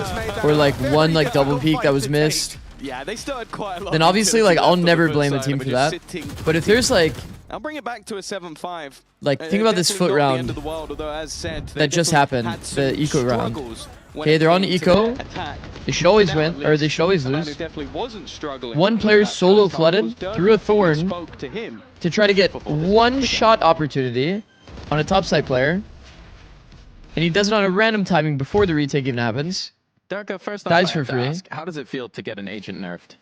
Speaker 3: or like one like double peek that was missed,
Speaker 7: Yeah, they still had quite a lot.
Speaker 3: then
Speaker 7: of
Speaker 3: obviously
Speaker 7: utility
Speaker 3: like I'll
Speaker 7: left on the
Speaker 3: never
Speaker 7: first
Speaker 3: blame a
Speaker 7: side,
Speaker 3: team
Speaker 7: but
Speaker 3: for
Speaker 7: just
Speaker 3: that.
Speaker 7: sitting
Speaker 3: But if there's like
Speaker 7: I'll bring it back to a 7-5.
Speaker 3: think about this foot
Speaker 7: Definitely not the
Speaker 3: round
Speaker 7: end of the world, although, as said, they
Speaker 3: that just
Speaker 7: definitely
Speaker 3: happened,
Speaker 7: had some
Speaker 3: the eco round.
Speaker 7: struggles when
Speaker 3: Okay,
Speaker 7: it
Speaker 3: they're on
Speaker 7: came to
Speaker 3: eco.
Speaker 7: attack.
Speaker 3: They should always
Speaker 7: Now,
Speaker 3: win,
Speaker 7: at
Speaker 3: or they
Speaker 7: least,
Speaker 3: should always
Speaker 7: the man
Speaker 3: lose.
Speaker 7: who definitely wasn't struggling.
Speaker 3: One player
Speaker 7: That
Speaker 3: solo
Speaker 7: first time
Speaker 3: flooded
Speaker 7: was Dirk.
Speaker 3: through a
Speaker 7: He
Speaker 3: thorn
Speaker 7: spoke to him.
Speaker 3: to try to get one shot opportunity on a topside player, and he does it on a random timing before the retake even happens.
Speaker 8: Darko, first off,
Speaker 3: Dies
Speaker 8: I
Speaker 3: for
Speaker 8: have to
Speaker 3: free.
Speaker 8: ask, how does it feel to get an agent nerfed?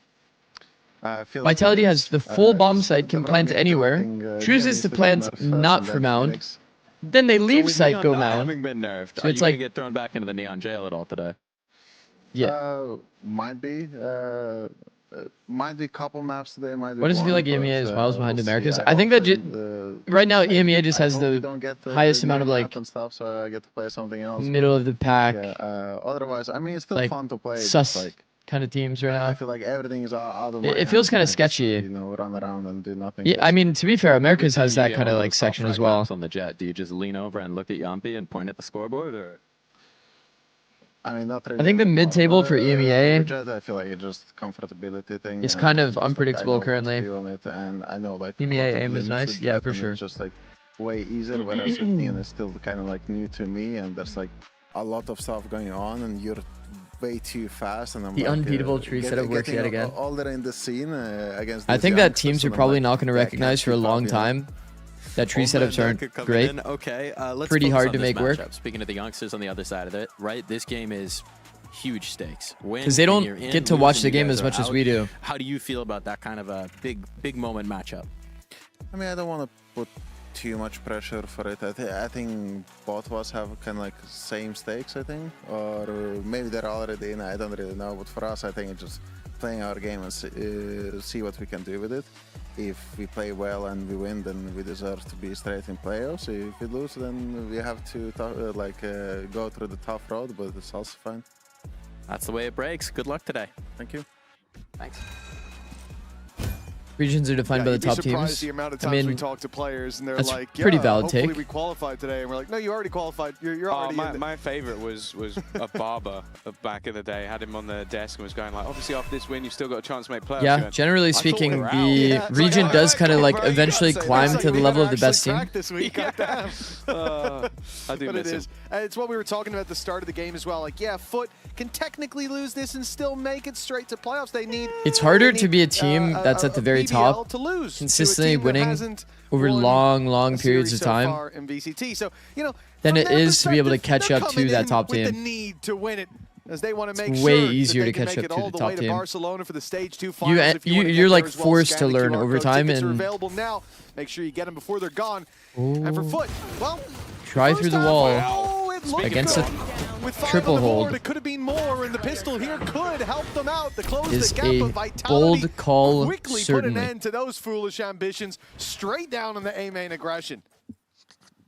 Speaker 3: Vitality has the full bomb site, can plant anywhere, chooses to plant not for Mount, then they leave
Speaker 8: With
Speaker 3: site,
Speaker 8: Neon
Speaker 3: go
Speaker 8: not
Speaker 3: Mount.
Speaker 8: having been nerfed,
Speaker 3: So
Speaker 8: are
Speaker 3: it's
Speaker 8: you gonna
Speaker 3: like-
Speaker 8: get thrown back into the Neon jail at all today?
Speaker 3: Yeah.
Speaker 10: Might be. Might be couple maps today. Might be
Speaker 3: What does it feel
Speaker 10: one,
Speaker 3: like EMEA is
Speaker 10: but,
Speaker 3: miles behind
Speaker 10: we'll see.
Speaker 3: Americas?
Speaker 10: I
Speaker 3: I think that
Speaker 10: hope the-
Speaker 3: right now EMEA just has
Speaker 10: I hope we
Speaker 3: the
Speaker 10: don't get
Speaker 3: highest amount of
Speaker 10: new
Speaker 3: like
Speaker 10: map and stuff, so I get to play something else.
Speaker 3: middle of the pack
Speaker 10: Yeah. Otherwise, I mean, it's still
Speaker 3: like,
Speaker 10: fun to play. just
Speaker 3: sus
Speaker 10: like
Speaker 3: kind of teams right
Speaker 10: I
Speaker 3: now.
Speaker 10: feel like everything is out of my
Speaker 3: It feels
Speaker 10: hands
Speaker 3: kind
Speaker 10: and
Speaker 3: of
Speaker 10: I just,
Speaker 3: sketchy.
Speaker 10: You know, run around and do nothing.
Speaker 3: Yeah, I mean, to be fair, Americas has that
Speaker 8: You
Speaker 3: kind
Speaker 8: get
Speaker 3: of
Speaker 8: one
Speaker 3: like
Speaker 8: those
Speaker 3: section
Speaker 8: top
Speaker 3: as
Speaker 8: frag
Speaker 3: well.
Speaker 8: maps on the jet. Do you just lean over and look at Yampi and point at the scoreboard, or?
Speaker 10: I mean, not really.
Speaker 3: I think the mid-table for EMEA
Speaker 10: Jet, I feel like it's just comfortability thing.
Speaker 3: is
Speaker 10: and
Speaker 3: kind of
Speaker 10: just, like, I
Speaker 3: unpredictable
Speaker 10: know what to
Speaker 3: currently.
Speaker 10: do on it, and I know like
Speaker 3: EMEA
Speaker 10: what
Speaker 3: aim is
Speaker 10: limits
Speaker 3: nice.
Speaker 10: it
Speaker 3: Yeah,
Speaker 10: get,
Speaker 3: for
Speaker 10: and
Speaker 3: sure.
Speaker 10: It's just like way easier, whereas Neon is still kind of like new to me, and there's like a lot of stuff going on, and you're way too fast, and I'm
Speaker 3: The
Speaker 10: like,
Speaker 3: unbeatable tree setup works
Speaker 10: getting
Speaker 3: yet again.
Speaker 10: older in the scene against.
Speaker 3: I
Speaker 10: these
Speaker 3: think that
Speaker 10: youngsters,
Speaker 3: teams are
Speaker 10: and I'm
Speaker 3: probably
Speaker 10: like,
Speaker 3: not going to
Speaker 10: yeah, I
Speaker 3: recognize
Speaker 10: can't
Speaker 3: for a
Speaker 10: keep up,
Speaker 3: long
Speaker 10: you know?
Speaker 3: time that tree
Speaker 4: Oldman
Speaker 3: setups aren't
Speaker 4: coming
Speaker 3: great.
Speaker 4: in. Okay, let's
Speaker 3: Pretty
Speaker 4: focus
Speaker 3: hard
Speaker 4: on
Speaker 3: to
Speaker 4: this
Speaker 3: make work.
Speaker 4: matchup. Speaking of the youngsters on the other side of it, right? This game is huge stakes.
Speaker 3: Because they don't get to watch the game as much as we do.
Speaker 4: How do you feel about that kind of a big moment matchup?
Speaker 10: I mean, I don't want to put too much pressure for it. I think both of us have kind of like same stakes, I think, or maybe they're already in. I don't really know, but for us, I think it's just playing our game and see what we can do with it. If we play well and we win, then we deserve to be straight in playoffs. If we lose, then we have to go through the tough road, but it's also fine.
Speaker 4: That's the way it breaks. Good luck today.
Speaker 10: Thank you.
Speaker 4: Thanks.
Speaker 3: Regions are defined by the
Speaker 6: you'd be
Speaker 3: top
Speaker 6: surprised
Speaker 3: teams.
Speaker 6: the amount of
Speaker 3: I
Speaker 6: times we
Speaker 3: mean,
Speaker 6: talk to players and they're
Speaker 3: that's
Speaker 6: like,
Speaker 3: pretty
Speaker 6: yeah,
Speaker 3: valid
Speaker 6: hopefully
Speaker 3: take.
Speaker 6: we qualified today. And we're like, no, you already qualified. You're already in
Speaker 7: My favorite was a Barber of back in the day. Had him on the desk and was going like, obviously after this win, you've still got a chance to make playoffs.
Speaker 3: Yeah,
Speaker 7: Going,
Speaker 3: generally
Speaker 7: "I thought
Speaker 3: speaking,
Speaker 7: we were out."
Speaker 3: the
Speaker 6: Yeah, it's
Speaker 3: region
Speaker 6: like,
Speaker 3: does
Speaker 6: all
Speaker 3: kind of
Speaker 6: right,
Speaker 3: like
Speaker 6: bro, you
Speaker 3: eventually
Speaker 6: gotta say
Speaker 3: climb
Speaker 6: that.
Speaker 3: to the
Speaker 6: We
Speaker 3: level of
Speaker 6: never
Speaker 3: the best
Speaker 6: actually
Speaker 3: team.
Speaker 6: cracked this week. Goddamn.
Speaker 7: I do
Speaker 6: But
Speaker 7: miss
Speaker 6: it
Speaker 7: him.
Speaker 6: is. And it's what we were talking about at the start of the game as well. Like, yeah, Foot can technically lose this and still make it straight to playoffs. They need.
Speaker 3: It's harder
Speaker 6: they
Speaker 3: to be a
Speaker 6: need,
Speaker 3: team that's at the very very top,
Speaker 6: to lose
Speaker 3: consistently
Speaker 6: to a team that
Speaker 3: winning
Speaker 6: hasn't
Speaker 3: over
Speaker 6: won
Speaker 3: long
Speaker 6: a
Speaker 3: periods
Speaker 6: series
Speaker 3: of
Speaker 6: so
Speaker 3: time,
Speaker 6: far in VCT. So, you know,
Speaker 3: then
Speaker 6: from
Speaker 3: it
Speaker 6: their
Speaker 3: is to be able to
Speaker 6: perspective,
Speaker 3: catch
Speaker 6: they're
Speaker 3: up to
Speaker 6: coming
Speaker 3: that
Speaker 6: in
Speaker 3: top
Speaker 6: with the
Speaker 3: team.
Speaker 6: need to win it, as they want to make
Speaker 3: way
Speaker 6: sure
Speaker 3: easier
Speaker 6: that they
Speaker 3: to
Speaker 6: can
Speaker 3: catch
Speaker 6: make
Speaker 3: up
Speaker 6: it
Speaker 3: to
Speaker 6: all
Speaker 3: the
Speaker 6: the
Speaker 3: top
Speaker 6: way to
Speaker 3: team.
Speaker 6: Barcelona for the stage 2 finals. If you want to
Speaker 3: You're
Speaker 6: get
Speaker 3: like
Speaker 6: there as well,
Speaker 3: forced
Speaker 6: scan
Speaker 3: to
Speaker 6: the
Speaker 3: learn
Speaker 6: QR
Speaker 3: over
Speaker 6: code.
Speaker 3: time,
Speaker 6: Tickets are
Speaker 3: and
Speaker 6: available now. Make sure you get them before they're gone. And for Foot, well,
Speaker 3: try through the wall
Speaker 6: it looked
Speaker 3: against
Speaker 6: good.
Speaker 3: a
Speaker 6: With 5
Speaker 3: triple
Speaker 6: on the board,
Speaker 3: hold.
Speaker 6: it could have been more, and the pistol here could help them out to close
Speaker 3: Is
Speaker 6: the gap.
Speaker 3: a
Speaker 6: But Vitality
Speaker 3: bold call,
Speaker 6: quickly put
Speaker 3: certainly.
Speaker 6: an end to those foolish ambitions, straight down on the A main aggression.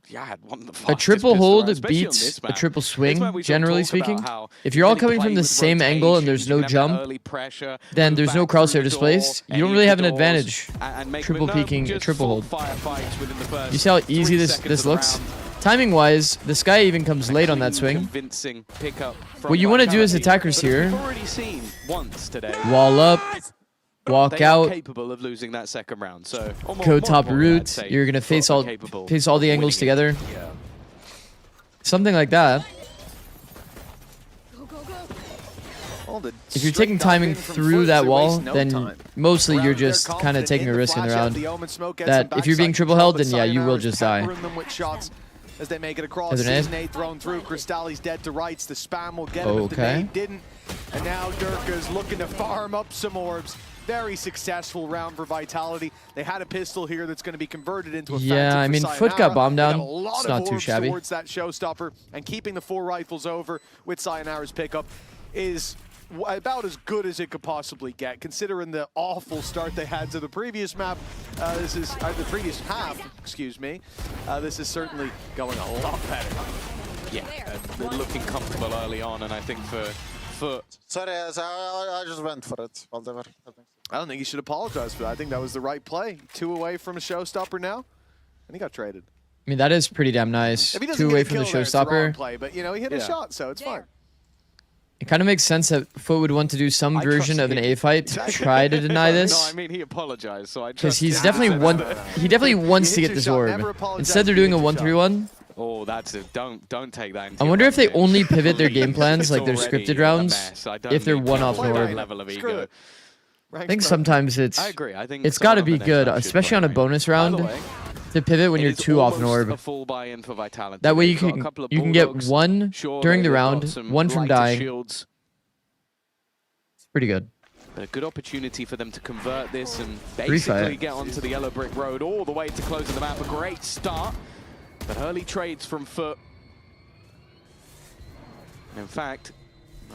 Speaker 7: Yeah, one of the
Speaker 3: A
Speaker 7: fastest
Speaker 3: triple
Speaker 7: pistol
Speaker 3: hold
Speaker 7: rounds, especially on
Speaker 3: beats
Speaker 7: this
Speaker 3: a
Speaker 7: map.
Speaker 3: triple
Speaker 7: This
Speaker 3: swing,
Speaker 7: map we sort of
Speaker 3: generally
Speaker 7: talk about
Speaker 3: speaking.
Speaker 7: how
Speaker 3: If you're all
Speaker 7: really
Speaker 3: coming
Speaker 7: play
Speaker 3: from the
Speaker 7: with
Speaker 3: same angle and there's
Speaker 7: rotations, you
Speaker 3: no
Speaker 7: can have that
Speaker 3: jump,
Speaker 7: early pressure,
Speaker 3: then
Speaker 7: move
Speaker 3: there's no
Speaker 7: back through
Speaker 3: crosshair
Speaker 7: the
Speaker 3: displays.
Speaker 7: door,
Speaker 3: You don't
Speaker 7: aim
Speaker 3: really
Speaker 7: the
Speaker 3: have an
Speaker 7: doors,
Speaker 3: advantage.
Speaker 7: and make
Speaker 3: Triple
Speaker 7: them, no,
Speaker 3: peeking,
Speaker 7: just
Speaker 3: triple
Speaker 7: full
Speaker 3: hold.
Speaker 7: firefights within the first
Speaker 3: You see how
Speaker 7: 3
Speaker 3: easy this
Speaker 7: seconds of the
Speaker 3: looks?
Speaker 7: round.
Speaker 3: Timing-wise, this guy even comes late on that
Speaker 7: Clean,
Speaker 3: swing.
Speaker 7: Convincing pickup from
Speaker 3: What you want to do as
Speaker 7: Vitality.
Speaker 3: attackers
Speaker 7: But as
Speaker 3: here,
Speaker 7: we've already seen once today,
Speaker 3: wall up, walk
Speaker 7: they are
Speaker 3: out,
Speaker 7: capable of losing that second round. So, or more
Speaker 3: go top
Speaker 7: importantly, I'd
Speaker 3: route.
Speaker 7: say
Speaker 3: You're gonna face
Speaker 7: Foot are
Speaker 3: all
Speaker 7: capable
Speaker 3: the
Speaker 7: of
Speaker 3: angles
Speaker 7: winning it.
Speaker 3: together. Something like that. If you're taking timing through that wall, then mostly you're just kind of taking a risk in the round. That if you're being triple held, then yeah, you will just die.
Speaker 6: As they make it across,
Speaker 3: As an aid?
Speaker 6: Season 8 thrown through. Crystalli's dead to rights. The spam will get him if the nade didn't. And now Durka's looking to farm up some orbs. Very successful round for Vitality. They had a pistol here that's going to be converted into a
Speaker 3: Yeah,
Speaker 6: Phantom
Speaker 3: I
Speaker 6: for
Speaker 3: mean,
Speaker 6: Sayonara.
Speaker 3: Foot got bombed
Speaker 6: They got
Speaker 3: down.
Speaker 6: a lot
Speaker 3: It's
Speaker 6: of
Speaker 3: not too
Speaker 6: orbs
Speaker 3: shabby.
Speaker 6: towards that showstopper, and keeping the 4 rifles over with Sayonara's pickup is about as good as it could possibly get, considering the awful start they had to the previous map. This is the previous half, excuse me. This is certainly going a lot better.
Speaker 7: Yeah, they're looking comfortable early on, and I think for Foot,
Speaker 10: Sorry, I just went for it. Whatever.
Speaker 6: I don't think he should apologize for that. I think that was the right play. 2 away from a showstopper now, and he got traded.
Speaker 3: I mean, that is pretty damn nice.
Speaker 6: If he doesn't
Speaker 3: 2
Speaker 6: get
Speaker 3: away
Speaker 6: a
Speaker 3: from the
Speaker 6: kill there, it's the wrong
Speaker 3: showstopper.
Speaker 6: play, but you know, he hit a shot, so it's fine.
Speaker 3: It kind of makes sense that Foot would want to do some
Speaker 7: I
Speaker 3: version
Speaker 7: trust
Speaker 3: of an
Speaker 7: him.
Speaker 3: A fight to try to deny
Speaker 7: No,
Speaker 3: this.
Speaker 7: I mean, he apologized, so I trust
Speaker 3: Because he's
Speaker 7: him.
Speaker 3: definitely he definitely wants to
Speaker 6: hit
Speaker 3: get
Speaker 6: your
Speaker 3: this
Speaker 6: shot,
Speaker 3: orb.
Speaker 6: never apologize
Speaker 3: Instead, they're
Speaker 6: if you
Speaker 3: doing a
Speaker 6: hit your shot.
Speaker 3: 1-3-1.
Speaker 7: Oh, that's it. Don't take that into
Speaker 3: I
Speaker 7: your
Speaker 3: wonder if they
Speaker 7: own game.
Speaker 3: only pivot their game plans
Speaker 7: It's
Speaker 3: like their
Speaker 7: already
Speaker 3: scripted
Speaker 7: a
Speaker 3: rounds
Speaker 7: mess. I don't
Speaker 3: if they're
Speaker 7: need
Speaker 3: one
Speaker 7: to
Speaker 3: off
Speaker 7: play
Speaker 3: an
Speaker 7: that
Speaker 3: orb.
Speaker 7: level of
Speaker 6: Screw
Speaker 7: ego.
Speaker 6: it.
Speaker 3: I think sometimes it's
Speaker 7: I agree. I think
Speaker 3: it's got to
Speaker 7: someone
Speaker 3: be
Speaker 7: on the next
Speaker 3: good,
Speaker 7: map should
Speaker 3: especially on a
Speaker 7: play.
Speaker 3: bonus
Speaker 7: By
Speaker 3: round,
Speaker 7: the way,
Speaker 3: to pivot when
Speaker 7: it
Speaker 3: you're
Speaker 7: is
Speaker 3: 2 off an
Speaker 7: almost
Speaker 3: orb.
Speaker 7: a full buy-in for Vitality.
Speaker 3: That way
Speaker 7: They've got a
Speaker 3: you
Speaker 7: couple of
Speaker 3: can get
Speaker 7: bulldogs.
Speaker 3: 1
Speaker 7: Sure,
Speaker 3: during the
Speaker 7: they've got
Speaker 3: round,
Speaker 7: some
Speaker 3: 1 from
Speaker 7: lighter
Speaker 3: dying.
Speaker 7: shields,
Speaker 3: It's pretty good.
Speaker 7: but a good opportunity for them to convert this and
Speaker 3: Refight.
Speaker 7: basically get onto the yellow brick road all the way to closing the map. A great start, but early trades from Foot. In fact,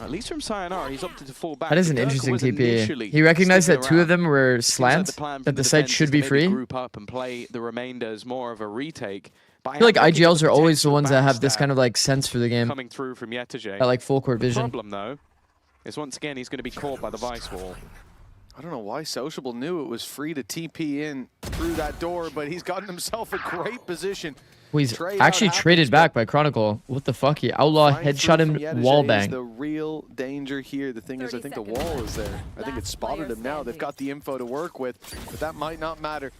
Speaker 7: at least from Sayonara, he's opted to fall back.
Speaker 3: That is an
Speaker 7: Durka
Speaker 3: interesting
Speaker 7: was
Speaker 3: TP.
Speaker 7: initially
Speaker 3: He recognized that
Speaker 7: sticking
Speaker 3: 2 of
Speaker 7: around.
Speaker 3: them were
Speaker 7: Seems like
Speaker 3: slant,
Speaker 7: the plan
Speaker 3: that
Speaker 7: from
Speaker 3: the site
Speaker 7: defense
Speaker 3: should
Speaker 7: is
Speaker 3: be
Speaker 7: to maybe
Speaker 3: free.
Speaker 7: group up and play the remainder as more of a retake. But
Speaker 3: I feel like
Speaker 7: am looking at
Speaker 3: IGLs are always the
Speaker 7: potential
Speaker 3: ones that have this
Speaker 7: backstab
Speaker 3: kind of like sense for the game.
Speaker 7: coming through from Yetege.
Speaker 3: That like full court vision.
Speaker 7: Problem though is once again he's going to be caught by the vice wall.
Speaker 6: I don't know why Sociable knew it was free to TP in through that door, but he's gotten himself a great position.
Speaker 3: Well, he's
Speaker 6: Trade
Speaker 3: actually
Speaker 6: out
Speaker 3: traded
Speaker 6: happens,
Speaker 3: back by Chronicle. What the fuck? He outlaw
Speaker 6: Flying
Speaker 3: headshot
Speaker 6: through from
Speaker 3: him
Speaker 6: Yetege
Speaker 3: wall
Speaker 6: is
Speaker 3: bang.
Speaker 6: the real danger here. The thing is, I think the wall is there. I think it's spotted him now. They've got the info to work with, but that might not matter.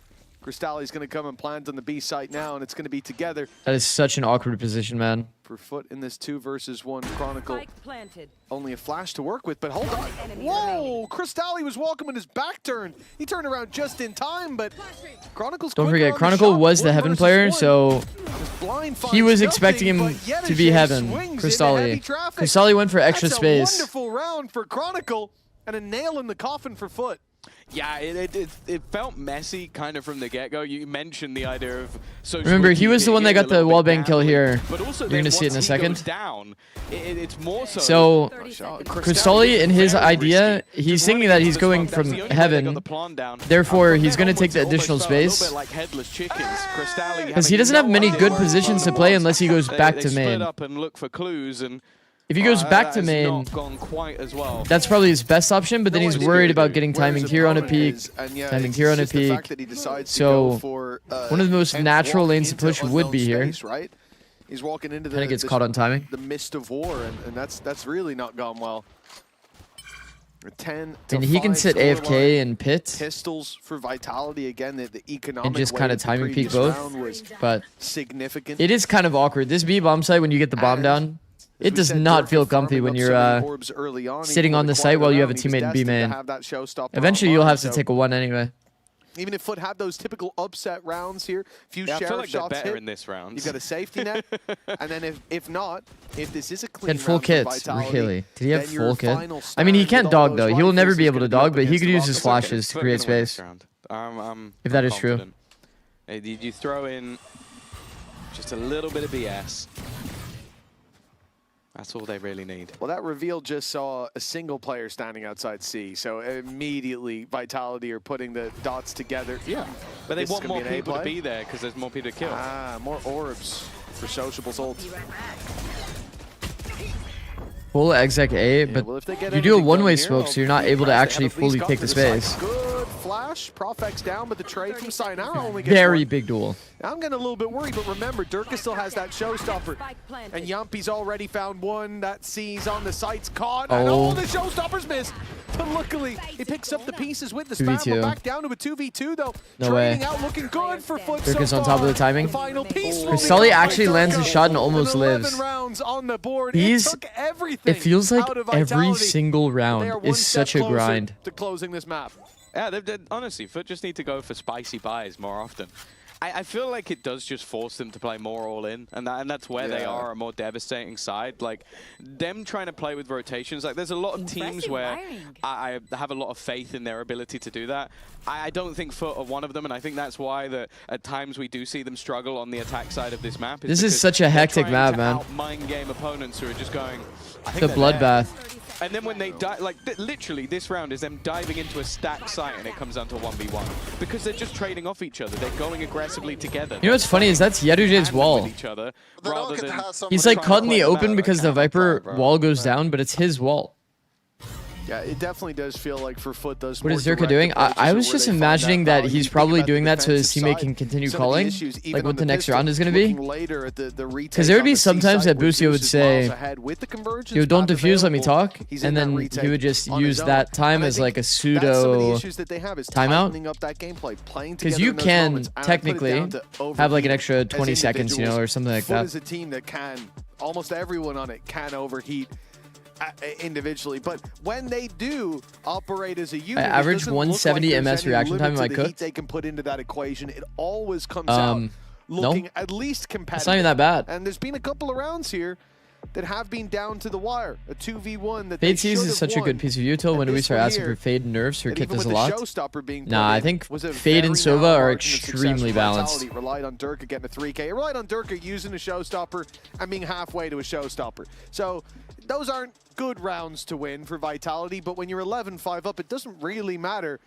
Speaker 6: Crystalli's going to come and plant on the B site now, and it's going to be together.
Speaker 3: That is such an awkward position, man.
Speaker 6: For Foot in this 2 versus 1 Chronicle.
Speaker 9: Spike planted.
Speaker 6: Only a flash to work with, but hold on. Whoa! Crystalli was walking with his back turned. He turned around just in time, but Chronicle's
Speaker 3: Don't
Speaker 6: quicker
Speaker 3: forget,
Speaker 6: on the
Speaker 3: Chronicle
Speaker 6: shot.
Speaker 3: was the
Speaker 6: 1
Speaker 3: Heaven
Speaker 6: versus
Speaker 3: player,
Speaker 6: 1.
Speaker 3: so
Speaker 6: Just blind
Speaker 3: he
Speaker 6: finds
Speaker 3: was
Speaker 6: nothing,
Speaker 3: expecting him
Speaker 6: but
Speaker 3: to be
Speaker 6: Yetege
Speaker 3: Heaven.
Speaker 6: swings into heavy
Speaker 3: Crystalli.
Speaker 6: traffic.
Speaker 3: Crystalli went for extra
Speaker 6: That's
Speaker 3: space.
Speaker 6: a wonderful round for Chronicle, and a nail in the coffin for Foot.
Speaker 7: Yeah, it felt messy kind of from the get-go. You mentioned the idea of social
Speaker 3: Remember, he was
Speaker 7: TP
Speaker 3: the one that
Speaker 7: getting
Speaker 3: got
Speaker 7: a little
Speaker 3: the wall
Speaker 7: bit
Speaker 3: bang kill
Speaker 7: gambling,
Speaker 3: here.
Speaker 7: But also
Speaker 3: You're
Speaker 7: then
Speaker 3: gonna see it in a
Speaker 7: once he
Speaker 3: second.
Speaker 7: goes down, it's more so.
Speaker 3: So,
Speaker 9: 30 seconds.
Speaker 3: Crystalli, in his
Speaker 7: very
Speaker 3: idea,
Speaker 7: risky.
Speaker 3: he's
Speaker 7: Just
Speaker 3: thinking
Speaker 7: running
Speaker 3: that
Speaker 7: into
Speaker 3: he's
Speaker 7: this
Speaker 3: going
Speaker 7: one, that was
Speaker 3: from
Speaker 7: the only way they
Speaker 3: Heaven.
Speaker 7: got the plan down.
Speaker 3: Therefore,
Speaker 7: And from
Speaker 3: he's
Speaker 7: then
Speaker 3: going to take
Speaker 7: onwards,
Speaker 3: the
Speaker 7: it almost
Speaker 3: additional
Speaker 7: felt a little
Speaker 3: space.
Speaker 7: bit like headless chickens. Crystalli
Speaker 3: Because he
Speaker 7: having
Speaker 3: doesn't have
Speaker 7: no
Speaker 3: many
Speaker 7: idea
Speaker 3: good
Speaker 7: where his
Speaker 3: positions to
Speaker 7: opponent
Speaker 3: play
Speaker 7: was.
Speaker 3: unless he goes back to
Speaker 7: They
Speaker 3: main.
Speaker 7: split up and look for clues, and
Speaker 3: If he goes back
Speaker 7: that
Speaker 3: to
Speaker 7: has
Speaker 3: main,
Speaker 7: not gone quite as well.
Speaker 3: that's probably his best option, but then
Speaker 6: No
Speaker 3: he's
Speaker 6: idea
Speaker 3: worried about getting
Speaker 6: where
Speaker 3: timing
Speaker 6: his
Speaker 3: here on a
Speaker 6: opponent
Speaker 3: peak,
Speaker 6: is, and yeah,
Speaker 3: timing
Speaker 6: it's
Speaker 3: here on a
Speaker 6: just the fact
Speaker 3: peak.
Speaker 6: that he decides to
Speaker 3: So,
Speaker 6: go for,
Speaker 3: one of the most
Speaker 6: and
Speaker 3: natural
Speaker 6: walk
Speaker 3: lanes to
Speaker 6: into
Speaker 3: push would be
Speaker 6: unknown
Speaker 3: here.
Speaker 6: space, right? He's walking into
Speaker 3: Kinda gets caught on timing.
Speaker 6: the mist of war, and that's really not gone well. A 10 to
Speaker 3: And he can
Speaker 6: 5
Speaker 3: sit
Speaker 6: scoreline.
Speaker 3: AFK and pit,
Speaker 6: Pistols for Vitality again. The economic
Speaker 3: just
Speaker 6: weight
Speaker 3: kinda
Speaker 6: of the
Speaker 3: timing peek
Speaker 6: previous
Speaker 3: both.
Speaker 6: round was
Speaker 3: but
Speaker 6: significant.
Speaker 3: it is kind of awkward. This B bomb site, when you get the bomb
Speaker 6: And
Speaker 3: down,
Speaker 6: as
Speaker 3: it
Speaker 6: we
Speaker 3: does
Speaker 6: said,
Speaker 3: not
Speaker 6: Durka
Speaker 3: feel comfy
Speaker 6: farming
Speaker 3: when
Speaker 6: up
Speaker 3: you're
Speaker 6: so many orbs early on, even
Speaker 3: sitting
Speaker 6: though
Speaker 3: on the
Speaker 6: the
Speaker 3: site while you have a
Speaker 6: quiet round,
Speaker 3: teammate in
Speaker 6: he
Speaker 3: B
Speaker 6: was destined
Speaker 3: main.
Speaker 6: to have that showstopper
Speaker 3: Eventually, you'll
Speaker 6: online,
Speaker 3: have to
Speaker 6: so
Speaker 3: take a 1 anyway.
Speaker 6: Even if Foot had those typical upset rounds here, few
Speaker 7: Yeah, I
Speaker 6: sheriff
Speaker 7: feel like they're
Speaker 6: shots
Speaker 7: better
Speaker 6: hit,
Speaker 7: in this round.
Speaker 6: you've got a safety net. And then if not, if this is a clean
Speaker 3: Had full
Speaker 6: round for
Speaker 3: kits,
Speaker 6: Vitality,
Speaker 3: really? Did he have
Speaker 6: then your
Speaker 3: full kit?
Speaker 6: final
Speaker 3: I mean, he
Speaker 6: stand
Speaker 3: can't
Speaker 6: with all
Speaker 3: dog
Speaker 6: those
Speaker 3: though. He will never
Speaker 6: rifles
Speaker 3: be
Speaker 6: is
Speaker 3: able to
Speaker 6: gonna be up
Speaker 3: dog, but he
Speaker 6: against
Speaker 3: could
Speaker 6: the
Speaker 3: use
Speaker 6: box.
Speaker 3: his
Speaker 7: It's okay.
Speaker 3: flashes to
Speaker 7: Foot
Speaker 3: create
Speaker 7: gonna win this
Speaker 3: space.
Speaker 7: round.
Speaker 3: If that is true.
Speaker 7: confident. You throw in just a little bit of BS. That's all they really need.
Speaker 6: Well, that reveal just saw a single player standing outside C, so immediately Vitality are putting the dots together.
Speaker 7: Yeah, but they
Speaker 6: This is
Speaker 7: want
Speaker 6: gonna
Speaker 7: more
Speaker 6: be an A
Speaker 7: people to
Speaker 6: play?
Speaker 7: be there because there's more people to kill.
Speaker 6: Ah, more orbs for Sociable's ult.
Speaker 3: Full exec A,
Speaker 6: Yeah,
Speaker 3: but
Speaker 6: well, if they get
Speaker 3: you do a
Speaker 6: anything
Speaker 3: one-way
Speaker 6: done here,
Speaker 3: smoke, so you're not
Speaker 6: they'll
Speaker 3: able to
Speaker 6: have
Speaker 3: actually
Speaker 6: at least
Speaker 3: fully
Speaker 6: come
Speaker 3: take
Speaker 6: to
Speaker 3: the
Speaker 6: side.
Speaker 3: space.
Speaker 6: Good flash. Profex down, but the trade from Sayonara only gets
Speaker 3: Very
Speaker 6: one.
Speaker 3: big duel.
Speaker 6: I'm getting a little bit worried, but remember, Durka still has that showstopper.
Speaker 9: Spike planted.
Speaker 6: And Yumpy's already found one. That C's on the sights caught.
Speaker 3: Oh.
Speaker 6: And all the showstoppers missed. But luckily, he picks up the pieces with the spam.
Speaker 3: 2v2.
Speaker 6: We're back down to a 2v2, though.
Speaker 3: No way.
Speaker 6: Trading out, looking good for Foot
Speaker 3: Durka's
Speaker 6: so
Speaker 3: on top of the
Speaker 6: far.
Speaker 3: timing.
Speaker 6: The final piece will be
Speaker 3: Crystalli
Speaker 6: caught by
Speaker 3: actually lands a
Speaker 6: Durka.
Speaker 3: shot and almost
Speaker 6: And 11
Speaker 3: lives.
Speaker 6: rounds on the board.
Speaker 3: He's-
Speaker 6: It took everything
Speaker 3: It feels like
Speaker 6: out of
Speaker 3: every
Speaker 6: Vitality.
Speaker 3: single
Speaker 6: They are
Speaker 3: round
Speaker 6: one
Speaker 3: is
Speaker 6: step
Speaker 3: such a
Speaker 6: closer
Speaker 3: grind.
Speaker 6: to closing this map.
Speaker 7: Yeah, honestly, Foot just need to go for spicy buys more often. I feel like it does just force them to play more all in, and that's where they
Speaker 6: Yeah.
Speaker 7: are a more devastating side. Like them trying to play with rotations. Like there's a lot of teams
Speaker 9: Impressive
Speaker 7: where
Speaker 9: wiring.
Speaker 7: I have a lot of faith in their ability to do that. I don't think Foot are one of them, and I think that's why that at times we do see them struggle on the attack side of this map.
Speaker 3: This is
Speaker 7: because
Speaker 3: such a
Speaker 7: they're
Speaker 3: hectic
Speaker 7: trying
Speaker 3: map,
Speaker 7: to
Speaker 3: man.
Speaker 7: out-mind game opponents who are just going. I think
Speaker 3: The
Speaker 7: they're there.
Speaker 3: bloodbath.
Speaker 7: And then when they die, like literally this round is them diving into a stacked site and it comes down to 1v1. Because they're just trading off each other. They're going aggressively together.
Speaker 3: You know what's funny is that's Yeruje's
Speaker 7: Handling
Speaker 3: wall.
Speaker 7: with each other rather than
Speaker 3: He's like
Speaker 7: trying
Speaker 3: caught
Speaker 7: to
Speaker 3: in
Speaker 7: play
Speaker 3: the
Speaker 7: the
Speaker 3: open
Speaker 7: map.
Speaker 3: because the
Speaker 7: I can't
Speaker 3: Viper
Speaker 7: play, bro.
Speaker 3: wall goes down, but it's his wall.
Speaker 6: Yeah, it definitely does feel like for Foot those
Speaker 3: What
Speaker 6: more
Speaker 3: is Zerka
Speaker 6: direct
Speaker 3: doing?
Speaker 6: approaches
Speaker 3: I
Speaker 6: are
Speaker 3: was
Speaker 6: where
Speaker 3: just
Speaker 6: they find
Speaker 3: imagining
Speaker 6: that
Speaker 3: that
Speaker 6: value.
Speaker 3: he's
Speaker 6: You think
Speaker 3: probably
Speaker 6: about
Speaker 3: doing
Speaker 6: the
Speaker 3: that so his
Speaker 6: defensive
Speaker 3: teammate
Speaker 6: side,
Speaker 3: can continue
Speaker 6: some of the
Speaker 3: calling,
Speaker 6: issues, even
Speaker 3: like
Speaker 6: on
Speaker 3: what the next
Speaker 6: pistols,
Speaker 3: round is going to be.
Speaker 6: looking later at the
Speaker 3: Because there would be sometimes that Busio would say, yo, don't defuse, let me talk, and then he would just use that time as like a pseudo timeout. Because you can technically have like an extra 20 seconds, you know, or something like
Speaker 6: Foot
Speaker 3: that.
Speaker 6: is a team that can, almost everyone on it can overheat individually, but when they do operate as a unit,
Speaker 3: I average
Speaker 6: it doesn't look
Speaker 3: 170
Speaker 6: like there's
Speaker 3: MS
Speaker 6: any
Speaker 3: reaction time
Speaker 6: limit
Speaker 3: in
Speaker 6: to
Speaker 3: my
Speaker 6: the heat
Speaker 3: cook.
Speaker 6: they can put into that equation. It always comes out looking at least competitive.
Speaker 3: It's not even that bad.
Speaker 6: And there's been a couple of rounds here that have been down to the wire. A 2v1 that
Speaker 3: Fade
Speaker 6: they
Speaker 3: Seas
Speaker 6: should
Speaker 3: is
Speaker 6: have
Speaker 3: such a
Speaker 6: won.
Speaker 3: good piece of util.
Speaker 6: And
Speaker 3: When do we
Speaker 6: this
Speaker 3: start
Speaker 6: one
Speaker 3: asking
Speaker 6: here,
Speaker 3: for Fade and nerfs? Her
Speaker 6: that
Speaker 3: kit
Speaker 6: even
Speaker 3: does a
Speaker 6: with
Speaker 3: lot.
Speaker 6: the showstopper being
Speaker 3: Nah,
Speaker 6: put
Speaker 3: I
Speaker 6: in,
Speaker 3: think
Speaker 6: was a
Speaker 3: Fade and
Speaker 6: very
Speaker 3: Sova
Speaker 6: narrow
Speaker 3: are
Speaker 6: margin of success
Speaker 3: extremely
Speaker 6: for
Speaker 3: balanced.
Speaker 6: Vitality. Relied on Durka getting a 3K. It relied on Durka using a showstopper and being halfway to a showstopper. So those aren't good rounds to win for Vitality, but when you're 11-5 up, it doesn't really matter.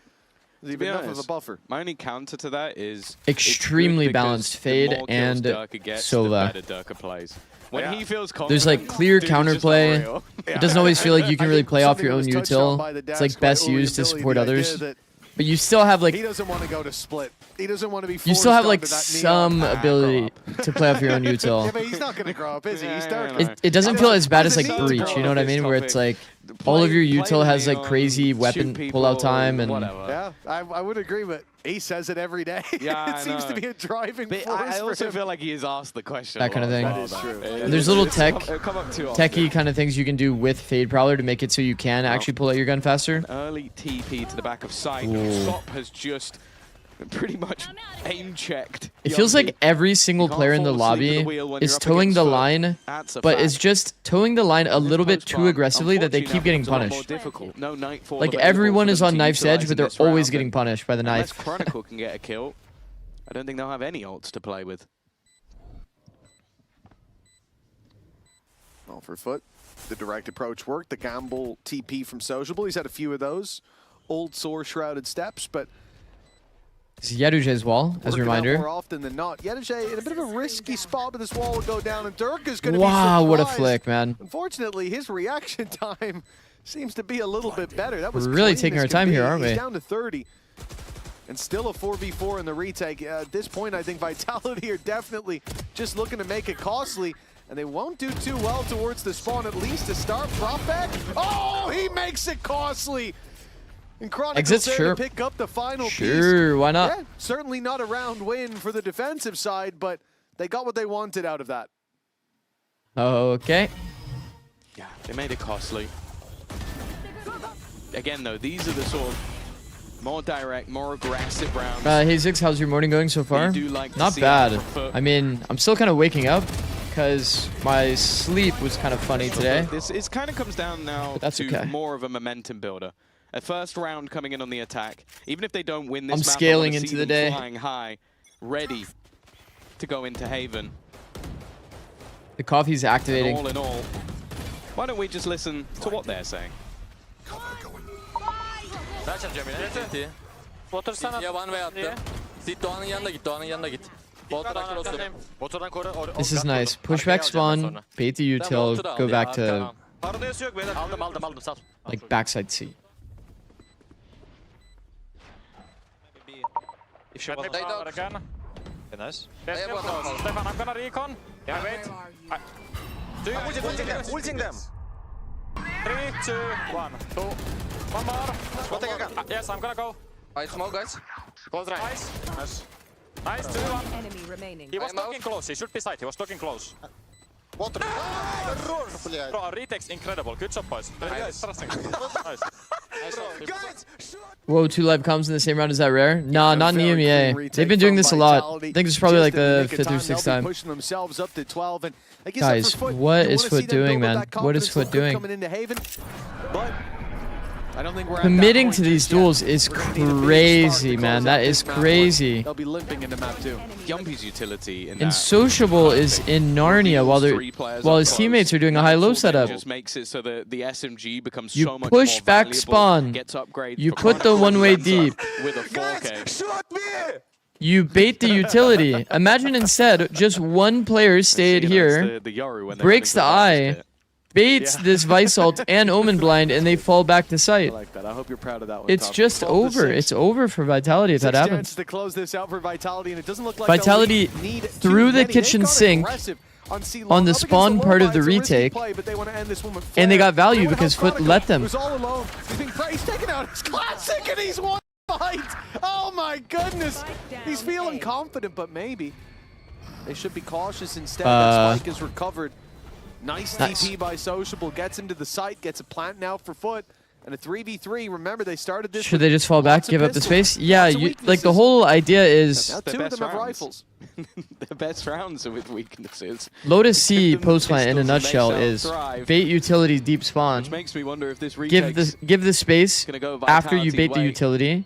Speaker 6: There's even enough of a buffer.
Speaker 7: My only counter to that is
Speaker 3: Extremely
Speaker 7: it's good because
Speaker 3: balanced
Speaker 7: the
Speaker 3: Fade
Speaker 7: more kills
Speaker 3: and
Speaker 7: Durka gets,
Speaker 3: Sova.
Speaker 7: The better Durka plays. When
Speaker 6: Yeah.
Speaker 7: he feels confident,
Speaker 3: There's like clear
Speaker 7: dude, it's just
Speaker 3: counterplay.
Speaker 7: unreal.
Speaker 3: It doesn't always feel like you can
Speaker 6: I
Speaker 3: really
Speaker 6: think
Speaker 3: play off
Speaker 6: something
Speaker 3: your
Speaker 6: that
Speaker 3: own
Speaker 6: was touched on
Speaker 3: util.
Speaker 6: by the
Speaker 3: It's like
Speaker 6: desk,
Speaker 3: best
Speaker 6: quite
Speaker 3: used to
Speaker 6: early,
Speaker 3: support
Speaker 6: the idea
Speaker 3: others.
Speaker 6: that
Speaker 3: But you still have
Speaker 6: he
Speaker 3: like
Speaker 6: doesn't want to go to split. He doesn't want to be forced
Speaker 3: you still have like
Speaker 6: onto that
Speaker 3: some
Speaker 6: neon.
Speaker 3: ability to play off your own
Speaker 6: Yeah,
Speaker 3: util.
Speaker 6: but he's not going to grow up, is he? He's
Speaker 7: Yeah,
Speaker 6: Durka.
Speaker 7: yeah,
Speaker 3: It doesn't feel as bad as like
Speaker 6: Doesn't need to
Speaker 3: Breach,
Speaker 6: grow
Speaker 3: you know
Speaker 6: up
Speaker 3: what I
Speaker 7: this
Speaker 3: mean? Where it's
Speaker 7: topic.
Speaker 3: like all of your
Speaker 7: Play
Speaker 3: util
Speaker 7: with
Speaker 3: has like
Speaker 7: neon,
Speaker 3: crazy
Speaker 7: shoot
Speaker 3: weapon
Speaker 7: people,
Speaker 3: pullout time and
Speaker 7: whatever.
Speaker 6: Yeah, I would agree, but he says it every day.
Speaker 7: Yeah,
Speaker 6: it
Speaker 7: I
Speaker 6: seems to
Speaker 7: know.
Speaker 6: be a driving
Speaker 7: But
Speaker 6: force
Speaker 7: I
Speaker 6: for
Speaker 7: also
Speaker 6: him.
Speaker 7: feel like he is asked the question.
Speaker 3: That
Speaker 7: a
Speaker 3: kind of
Speaker 7: lot
Speaker 3: thing.
Speaker 7: about
Speaker 6: That is true.
Speaker 7: It-
Speaker 3: And there's little
Speaker 7: it's
Speaker 3: tech-
Speaker 7: come up too often.
Speaker 3: techie kind of things you can do with Fade Prowler to make it so you can actually pull out your gun faster.
Speaker 7: Early TP to the back of sight.
Speaker 3: Ooh.
Speaker 7: Sop has just pretty much aim checked.
Speaker 3: It feels like every single
Speaker 7: can't
Speaker 3: player in the
Speaker 7: fall asleep at the
Speaker 3: lobby
Speaker 7: wheel when
Speaker 3: is
Speaker 7: you're up
Speaker 3: towing
Speaker 7: against
Speaker 3: the
Speaker 7: Foot.
Speaker 3: line,
Speaker 7: That's a
Speaker 3: but
Speaker 7: fact.
Speaker 3: is just towing the line a
Speaker 7: And
Speaker 3: little bit
Speaker 7: post
Speaker 3: too
Speaker 7: farm,
Speaker 3: aggressively that they keep
Speaker 7: unfortunately,
Speaker 3: getting
Speaker 7: now becomes a lot more
Speaker 3: punished.
Speaker 7: difficult. No Nightfall
Speaker 3: Like
Speaker 7: available
Speaker 3: everyone
Speaker 7: for
Speaker 3: is
Speaker 7: them
Speaker 3: on
Speaker 7: to
Speaker 3: knife's edge,
Speaker 7: utilize
Speaker 3: but
Speaker 7: in
Speaker 3: they're
Speaker 7: this
Speaker 3: always
Speaker 7: round,
Speaker 3: getting
Speaker 7: and
Speaker 3: punished by the
Speaker 7: unless
Speaker 3: knife.
Speaker 7: Chronicle can get a kill, I don't think they'll have any ults to play with.
Speaker 6: Well, for Foot, the direct approach worked. The gamble TP from Sociable. He's had a few of those. Old sore shrouded steps, but
Speaker 3: This is Yeruje's wall, as a
Speaker 6: working out
Speaker 3: reminder.
Speaker 6: more often than not. Yeruj in a bit of a risky spot, but this wall will go down, and Durka's going to be
Speaker 3: Wow, what a
Speaker 6: surprised.
Speaker 3: flick, man.
Speaker 6: Unfortunately, his reaction time seems to be a little bit better. That was
Speaker 3: We're really
Speaker 6: clean
Speaker 3: taking
Speaker 6: as
Speaker 3: our
Speaker 6: can
Speaker 3: time
Speaker 6: be.
Speaker 3: here, aren't we?
Speaker 6: He's down to 30. And still a 4v4 in the retake. At this point, I think Vitality are definitely just looking to make it costly. And they won't do too well towards the spawn, at least to start. Prop back. Oh, he makes it costly. And Chronicle's
Speaker 3: Exits,
Speaker 6: there
Speaker 3: sure.
Speaker 6: to pick up the final piece.
Speaker 3: Sure, why not?
Speaker 6: Yeah, certainly not a round win for the defensive side, but they got what they wanted out of that.
Speaker 3: Okay.
Speaker 7: Yeah, they made it costly. Again, though, these are the sort of More direct, more aggressive rounds.
Speaker 3: Hey Zikz, how's your morning going so far?
Speaker 7: do like to
Speaker 3: Not
Speaker 7: see
Speaker 3: bad.
Speaker 7: that from foot.
Speaker 3: I mean, I'm still kind of waking up because my sleep was kind of funny today.
Speaker 7: This kind of comes down now
Speaker 3: But that's
Speaker 7: to
Speaker 3: okay.
Speaker 7: more of a momentum builder. A first round coming in on the attack. Even if they don't win this
Speaker 3: I'm
Speaker 7: map,
Speaker 3: scaling
Speaker 7: I wanna
Speaker 3: into
Speaker 7: see
Speaker 3: the
Speaker 7: them
Speaker 3: day.
Speaker 7: flying high, ready to go into Haven.
Speaker 3: The coffee's
Speaker 7: And
Speaker 3: activating.
Speaker 7: all in all, why don't we just listen to what they're saying?
Speaker 3: This is nice. Pushback spawn, bait the util, go back to like backside C.
Speaker 11: Nice. Stefan, I'm gonna recon. Yeah, wait. Ulting them. 3, 2, 1. 2. One more. Yes, I'm gonna go.
Speaker 12: I smoke, guys.
Speaker 11: Close right. Nice. Nice, 2, 1.
Speaker 9: Enemy remaining.
Speaker 11: He was looking close. He should be side. He was looking close. Bro, our retake's incredible. Good job, boys. Interesting. Nice.
Speaker 3: Whoa, 2 live comms in the same round, is that rare? Nah, not in the EMEA. They've been doing this a lot. I think it's probably like the 5th or 6th time.
Speaker 6: Pushing themselves up to 12, and I guess
Speaker 3: Guys,
Speaker 6: for Foot,
Speaker 3: what
Speaker 6: you
Speaker 3: is
Speaker 6: wanna
Speaker 3: Foot
Speaker 6: see them
Speaker 3: doing,
Speaker 6: build up
Speaker 3: man?
Speaker 6: that
Speaker 3: What is
Speaker 6: confidence
Speaker 3: Foot
Speaker 6: that could
Speaker 3: doing?
Speaker 6: coming into Haven, but I don't think we're at that
Speaker 3: Committing
Speaker 6: point
Speaker 3: to these
Speaker 6: just yet.
Speaker 3: duels is
Speaker 6: We're gonna need a big
Speaker 3: crazy,
Speaker 6: spark to
Speaker 3: man.
Speaker 6: close
Speaker 3: That
Speaker 6: out
Speaker 3: is
Speaker 6: this map one.
Speaker 3: crazy.
Speaker 6: They'll be limping into map 2.
Speaker 7: Yumpy's utility in
Speaker 3: And
Speaker 7: that
Speaker 3: Sociable is in Narnia while his teammates are doing a high-low setup.
Speaker 7: Just makes it so that the SMG becomes
Speaker 3: You
Speaker 7: so much
Speaker 3: push
Speaker 7: more
Speaker 3: back
Speaker 7: valuable,
Speaker 3: spawn.
Speaker 7: gets upgrades
Speaker 3: You
Speaker 7: for
Speaker 3: put the
Speaker 7: Chronicle,
Speaker 3: one-way
Speaker 7: ends up
Speaker 3: deep.
Speaker 7: with a 4K.
Speaker 3: You bait the utility. Imagine instead just one player stayed
Speaker 7: You know,
Speaker 3: here,
Speaker 7: it's the Yoru when they're
Speaker 3: breaks the
Speaker 7: running through that
Speaker 3: eye, baits this Vice Ult and Omen Blind, and they fall back to
Speaker 6: I
Speaker 3: sight.
Speaker 6: like that. I hope you're proud of that one.
Speaker 3: It's
Speaker 6: Tom.
Speaker 3: just
Speaker 6: 12 to
Speaker 3: over.
Speaker 6: 6.
Speaker 3: It's over for Vitality if that
Speaker 6: 6
Speaker 3: happens.
Speaker 6: chances to close this out for Vitality, and it doesn't look like
Speaker 3: Vitality
Speaker 6: they'll need
Speaker 3: through
Speaker 6: too
Speaker 3: the
Speaker 6: many. They've
Speaker 3: kitchen
Speaker 6: gone
Speaker 3: sink
Speaker 6: aggressive on C-Long,
Speaker 3: on the
Speaker 6: up against
Speaker 3: spawn
Speaker 6: low
Speaker 3: part of
Speaker 6: buy.
Speaker 3: the
Speaker 6: It's a risky
Speaker 3: retake,
Speaker 6: play, but they want to end this one with
Speaker 3: and they
Speaker 6: flair.
Speaker 3: got value
Speaker 6: They wanna
Speaker 3: because
Speaker 6: help
Speaker 3: Foot
Speaker 6: Chronicle,
Speaker 3: let them.
Speaker 6: who's all alone. He's taken out his classic, and he's won the fight. Oh my goodness. He's feeling confident, but maybe they should be cautious instead. That spike is recovered. Nice TP by Sociable, gets into the site, gets a plant now for Foot, and a 3v3. Remember, they started this.
Speaker 3: Should they just fall back,
Speaker 6: lots of
Speaker 3: give up the
Speaker 6: pistols,
Speaker 3: space? Yeah,
Speaker 6: lots of
Speaker 3: like the
Speaker 6: weaknesses.
Speaker 3: whole idea is
Speaker 6: Now
Speaker 7: The
Speaker 6: 2 of
Speaker 7: best
Speaker 6: them have
Speaker 7: rounds.
Speaker 6: rifles.
Speaker 7: The best rounds are with weaknesses.
Speaker 3: Lotus C
Speaker 7: Give them
Speaker 3: post plant in a
Speaker 7: pistols and they
Speaker 3: nutshell
Speaker 7: shall
Speaker 3: is
Speaker 7: thrive.
Speaker 3: bait utility deep spawn,
Speaker 7: Which makes me wonder if this
Speaker 3: give the space
Speaker 7: gonna go
Speaker 3: after you
Speaker 7: Vitality's
Speaker 3: bait the
Speaker 7: way.
Speaker 3: utility,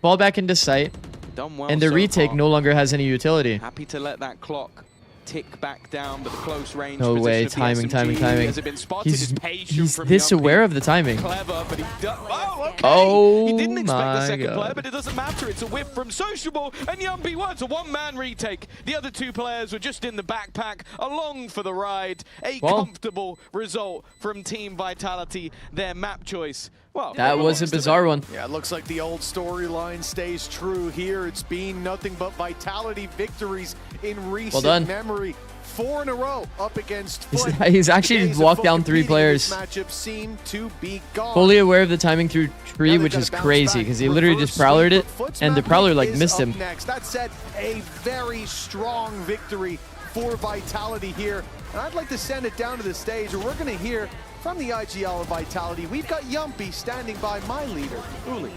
Speaker 3: fall back into sight,
Speaker 7: Done well
Speaker 3: and the
Speaker 7: so
Speaker 3: retake
Speaker 7: far.
Speaker 3: no longer has any utility.
Speaker 7: Happy to let that clock tick back down, but the close range
Speaker 3: No
Speaker 7: position
Speaker 3: way,
Speaker 7: of the
Speaker 3: timing,
Speaker 7: SMG,
Speaker 3: timing.
Speaker 7: Has it been spotted?
Speaker 3: He's
Speaker 7: Is patient
Speaker 3: he's
Speaker 7: from
Speaker 3: this
Speaker 7: Yumpy.
Speaker 3: aware of the timing.
Speaker 7: Clever, but he does. Oh, okay.
Speaker 3: Oh
Speaker 7: he didn't expect the
Speaker 3: my
Speaker 7: second
Speaker 3: God.
Speaker 7: player, but it doesn't matter. It's a whip from Sociable, and Yumpy wants a one-man retake. The other 2 players were just in the backpack, along for the ride. A comfortable result from Team Vitality. Their map choice. Well,
Speaker 3: That was a bizarre one.
Speaker 6: Yeah, it looks like the old storyline stays true here. It's been nothing but Vitality victories in recent
Speaker 3: done.
Speaker 6: memory. 4 in a row up against
Speaker 3: He's-
Speaker 6: Foot.
Speaker 3: he's actually
Speaker 6: The days
Speaker 3: just
Speaker 6: of
Speaker 3: walked
Speaker 6: Foot
Speaker 3: down 3
Speaker 6: competing in this
Speaker 3: players.
Speaker 6: matchup seem to be gone.
Speaker 3: Fully aware of the timing through tree,
Speaker 6: Now they've
Speaker 3: which
Speaker 6: got
Speaker 3: is
Speaker 6: to bounce
Speaker 3: crazy
Speaker 6: back.
Speaker 3: because he literally
Speaker 6: Reverse
Speaker 3: just prowlered
Speaker 6: sweep,
Speaker 3: it,
Speaker 6: but Foot's
Speaker 3: and the
Speaker 6: map
Speaker 3: prowler
Speaker 6: lead
Speaker 3: like
Speaker 6: is
Speaker 3: missed
Speaker 6: up
Speaker 3: him.
Speaker 6: Next. That said, a very strong victory for Vitality here. And I'd like to send it down to the stage where we're going to hear from the IGL of Vitality. We've got Yumpy standing by my leader, Uli.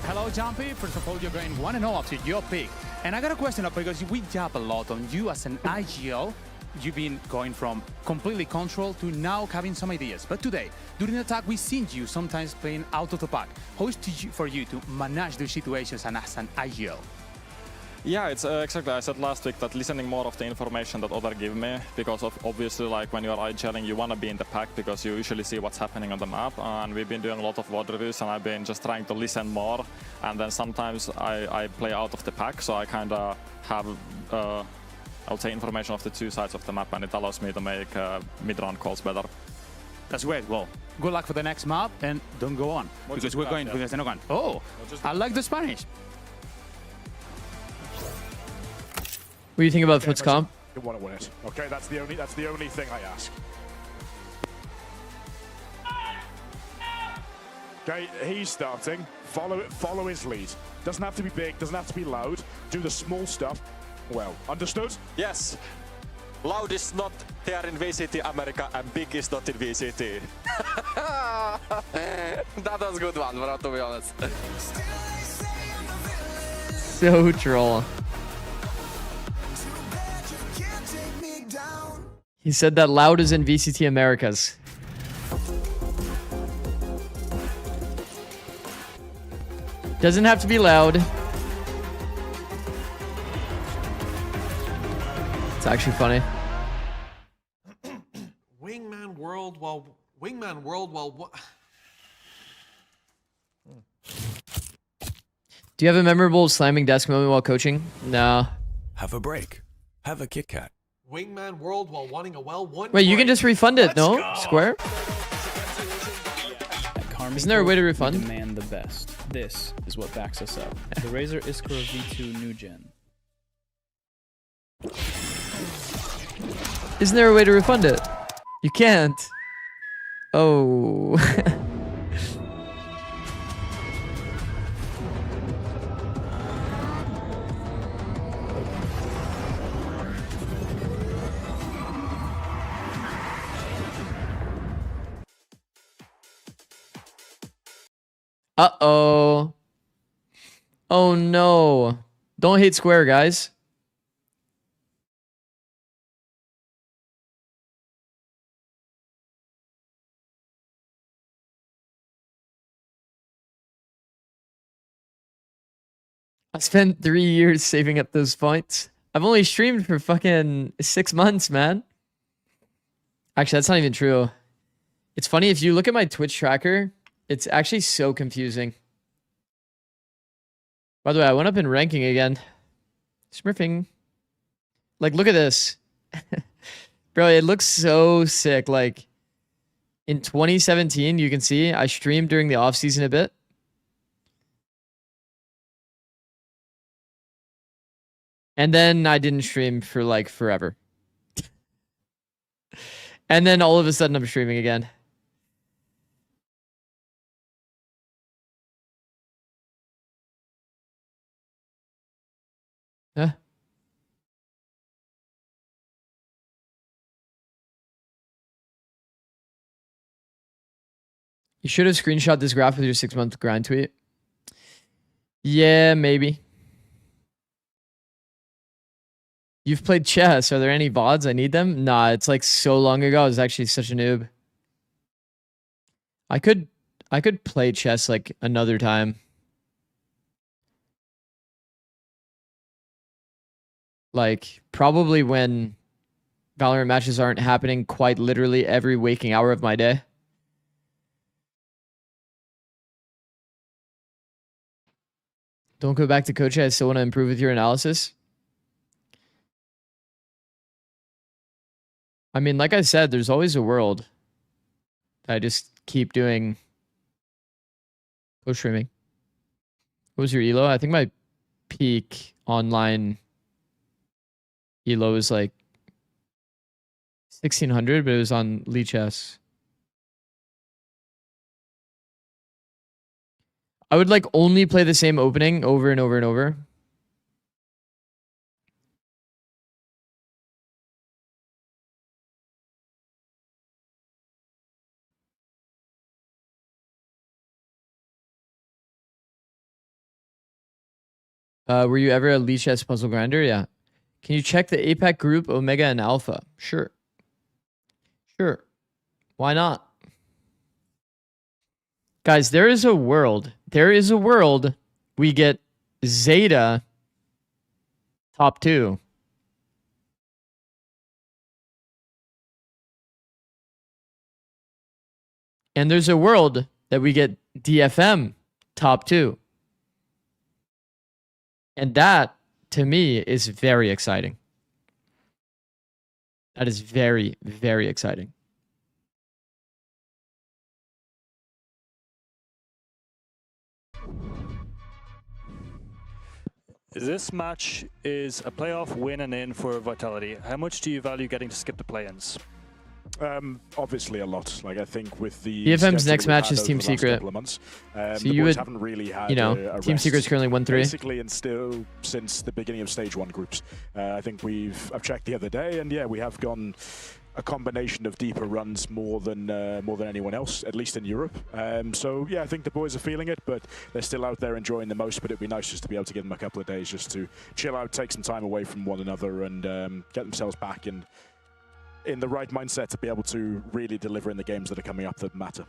Speaker 2: Hello, Jumpy. First of all, you're going 1-0 after your pick. And I got a question up because we jab a lot on you as an IGL. You've been going from completely control to now having some ideas. But today, during the attack, we've seen you sometimes playing out of the pack. How is it for you to manage those situations and as an IGL?
Speaker 11: Yeah, it's exactly. I said last week that listening more of the information that other give me, because of obviously like when you're IGLing, you want to be in the pack because you usually see what's happening on the map. And we've been doing a lot of VOD reviews, and I've been just trying to listen more. And then sometimes I play out of the pack, so I kind of have I would say information of the 2 sides of the map, and it allows me to make mid-round calls better.
Speaker 2: That's great. Well, good luck for the next map, and don't go on because we're going because they're not going. Oh, I like the Spanish.
Speaker 3: What do you think about Foot's comp?
Speaker 13: You want to win it. Okay, that's the only thing I ask. Okay, he's starting. Follow his lead. Doesn't have to be big, doesn't have to be loud. Do the small stuff. Well, understood?
Speaker 11: Yes. Loud is not there in VCT America and Big is not in VCT.
Speaker 12: That was a good one, bro, to be honest.
Speaker 3: So troll. He said that Loud is in VCT Americas. Doesn't have to be loud. It's actually funny.
Speaker 14: Wingman World while
Speaker 3: Do you have a memorable slamming desk moment while coaching? No.
Speaker 15: Have a break. Have a Kit Kat.
Speaker 14: Wingman World while wanting a well one.
Speaker 3: Wait, you can just refund it, no? Square? Isn't there a way to refund?
Speaker 16: Demand the best. This is what backs us up. The Razer Iskra V2 New Gen.
Speaker 3: Isn't there a way to refund it? You can't. Oh. Uh-oh. Oh no. Don't hate Square, guys. I spent 3 years saving up those points. I've only streamed for fucking 6 months, man. Actually, that's not even true. It's funny, if you look at my Twitch tracker, it's actually so confusing. By the way, I went up in ranking again. Smurfing. Like, look at this. Bro, it looks so sick. Like, in 2017, you can see I streamed during the off season a bit. And then I didn't stream for like forever. And then all of a sudden I'm streaming again. Huh? You should have screenshot this graph with your 6-month grind tweet. Yeah, maybe. You've played chess. Are there any VODs? I need them? Nah, it's like so long ago. I was actually such a noob. I could play chess like another time. Like probably when Valorant matches aren't happening quite literally every waking hour of my day. Don't go back to coaching. I still want to improve with your analysis. I mean, like I said, there's always a world. I just keep doing co-streaming. What was your elo? I think my peak online elo was like 1600, but it was on Lee Chess. I would like only play the same opening over and over and over. Were you ever a Lee Chess puzzle grinder? Yeah. Can you check the APAC group, Omega and Alpha? Sure. Sure. Why not? Guys, there is a world. There is a world we get Zeta top 2. And there's a world that we get DFM top 2. And that, to me, is very exciting. That is very, very exciting.
Speaker 17: This match is a playoff win and in for Vitality. How much do you value getting to skip the play-ins?
Speaker 13: Obviously a lot. Like, I think with the
Speaker 3: BFM's next
Speaker 13: schedule we've
Speaker 3: match
Speaker 13: had
Speaker 3: is
Speaker 13: over
Speaker 3: Team
Speaker 13: the last
Speaker 3: Secret.
Speaker 13: couple of months,
Speaker 3: So
Speaker 13: the
Speaker 3: you
Speaker 13: boys
Speaker 3: would,
Speaker 13: haven't really had
Speaker 3: you know,
Speaker 13: a
Speaker 3: Team
Speaker 13: rest,
Speaker 3: Secret's currently 1-3.
Speaker 13: basically, and still since the beginning of Stage 1 groups. I think I've checked the other day, and yeah, we have gone a combination of deeper runs more than anyone else, at least in Europe. So yeah, I think the boys are feeling it, but they're still out there enjoying the most. But it'd be nice just to be able to give them a couple of days just to chill out, take some time away from one another, and get themselves back in the right mindset to be able to really deliver in the games that are coming up that matter.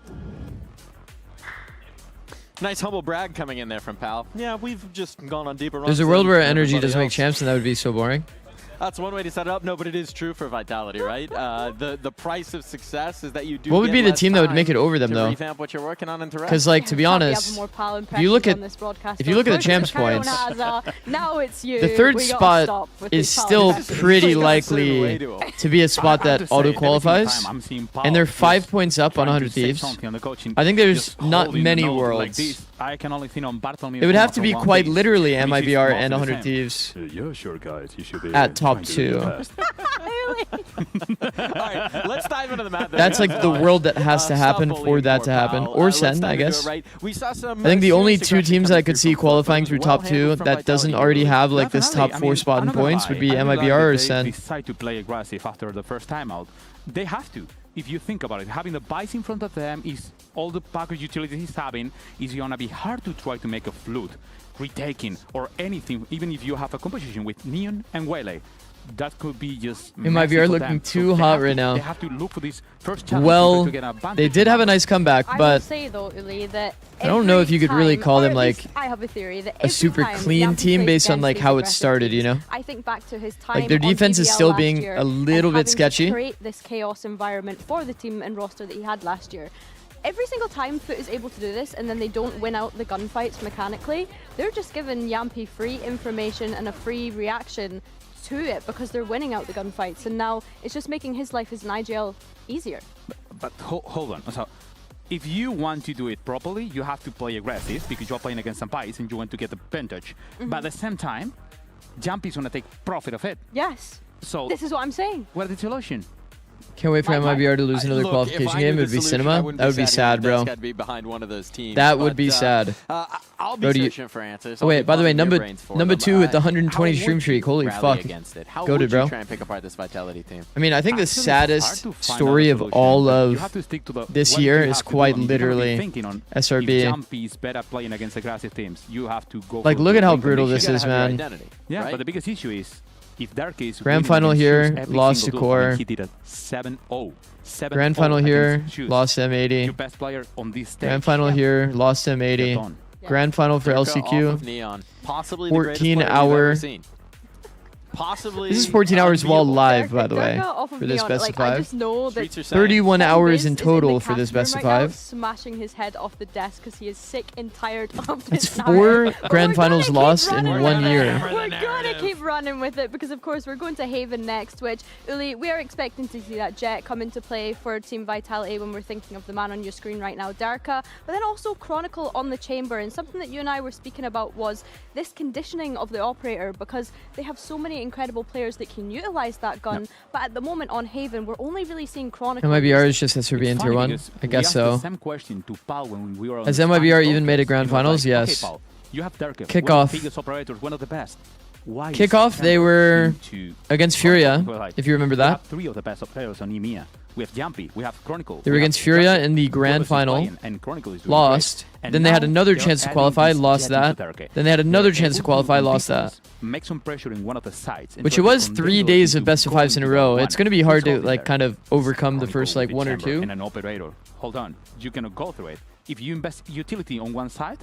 Speaker 4: Nice humble brag coming in there from Pal. Yeah, we've just gone on deeper runs.
Speaker 3: There's a world where NRG
Speaker 4: everybody
Speaker 3: doesn't make
Speaker 4: else.
Speaker 3: champs, and that would be so boring.
Speaker 4: That's one way to set it up. No, but it is true for Vitality, right? The price of success is that you do.
Speaker 3: What would
Speaker 4: get
Speaker 3: be the
Speaker 4: less
Speaker 3: team that would make it
Speaker 4: time
Speaker 3: over them,
Speaker 4: to
Speaker 3: though?
Speaker 4: Revamp what you're working on into
Speaker 3: Because, like, to be honest, if you look at the champs points,
Speaker 1: now it's you.
Speaker 3: the third
Speaker 1: We gotta
Speaker 3: spot
Speaker 1: stop with
Speaker 3: is
Speaker 1: these
Speaker 3: still
Speaker 1: politics.
Speaker 3: pretty likely to be a spot that auto qualifies, and they're 5 points up on 100 Thieves. I think there's not many worlds.
Speaker 2: I can only think on Bartholomew.
Speaker 3: It would have to be quite literally MIBR and 100 Thieves
Speaker 2: Yeah, sure, guys. You should be
Speaker 3: at top 2.
Speaker 4: Alright, let's dive into the map.
Speaker 3: That's like the world that has to happen for that to happen. Or Sen, I guess. I think the only two teams that I could see qualifying through top 2 that doesn't already have like this top 4 spot in points would be MIBR or Sen.
Speaker 2: They decide to play aggressive after the first time out. They have to. If you think about it, having the Vice in front of them is all the package utilities he's having is gonna be hard to try to make a flute, retaking, or anything, even if you have a composition with Neon and Wele. That could be just
Speaker 3: MIBR looking too hot right now.
Speaker 2: They have to look for this first challenge
Speaker 3: Well,
Speaker 2: to get an advantage.
Speaker 3: they did have a nice comeback,
Speaker 1: I will
Speaker 3: but
Speaker 1: say though, Uli, that
Speaker 3: I don't know if you could really call them like
Speaker 1: I have a theory that
Speaker 3: a super clean team based on like how it started, you know?
Speaker 1: I think back to his time.
Speaker 3: Like their
Speaker 1: on
Speaker 3: defense is
Speaker 1: BBL
Speaker 3: still
Speaker 1: last
Speaker 3: being
Speaker 1: year
Speaker 3: a little
Speaker 1: and
Speaker 3: bit
Speaker 1: having to
Speaker 3: sketchy.
Speaker 1: Create this chaos environment for the team and roster that he had last year. Every single time Foot is able to do this and then they don't win out the gunfights mechanically, they're just giving Yampy free information and a free reaction to it because they're winning out the gunfights, and now it's just making his life as an IGL easier.
Speaker 2: But hold on. So, if you want to do it properly, you have to play aggressive because you're playing against some Vice and you want to get the advantage. But at the same time, Jumpy's going to take profit of it.
Speaker 1: Yes.
Speaker 2: So
Speaker 1: this is what I'm saying.
Speaker 2: What is the solution?
Speaker 3: Can't wait for MIBR to lose another qualification game. It would be cinema. That would be sad, bro. That would be sad.
Speaker 4: I'll be searching for answers.
Speaker 3: Oh, wait, by the way, number 2 at the 120 stream streak. Holy fuck. Goated, bro.
Speaker 4: Try and pick apart this Vitality team?
Speaker 3: I mean, I think the saddest story of all of this year is quite literally SRB.
Speaker 2: Jumpy is better playing against aggressive teams. You have to go.
Speaker 3: Like, look at how brutal this is, man.
Speaker 2: Yeah, but the biggest issue is if Dark is
Speaker 3: Grand final here, lost to Core.
Speaker 2: He did a 7-0.
Speaker 3: Grand final here, lost M80.
Speaker 2: Your best player on this stage.
Speaker 3: Grand final here, lost M80. Grand final for LCQ. 14-hour. This is 14 hours while live, by the way, for this best of 5.
Speaker 1: I just know that
Speaker 3: 31 hours in total for this best of 5.
Speaker 1: Smashing his head off the desk because he is sick and tired of
Speaker 3: That's
Speaker 1: this.
Speaker 3: 4 grand finals lost in 1 year.
Speaker 1: We're gonna keep running with it because, of course, we're going to Haven next, which, Uli, we are expecting to see that Jet come into play for Team Vitality when we're thinking of the man on your screen right now, Darka, but then also Chronicle on the chamber. And something that you and I were speaking about was this conditioning of the operator, because they have so many incredible players that can utilize that gun, but at the moment on Haven, we're only really seeing Chronicle.
Speaker 3: MIBR is just SRB in Tier 1? I guess so. Has MIBR even made a grand finals? Yes.
Speaker 2: You have Darker,
Speaker 3: Kickoff.
Speaker 2: biggest operators, one of the best. Why
Speaker 3: Kickoff, they were against Furia, if you remember
Speaker 2: We
Speaker 3: that.
Speaker 2: have 3 of the best players on EMEA. We have Jumpy, we have Chronicle.
Speaker 3: They were against Furia in the grand final, lost. Then they had another chance to qualify, lost that. Then they had another chance to qualify, lost that.
Speaker 2: Make some pressure in one of the sides.
Speaker 3: Which it was 3 days of best of 5s in a row. It's going to be hard to like kind of overcome the first like 1 or 2.
Speaker 2: And an operator. Hold on, you cannot go through it. If you invest utility on one side,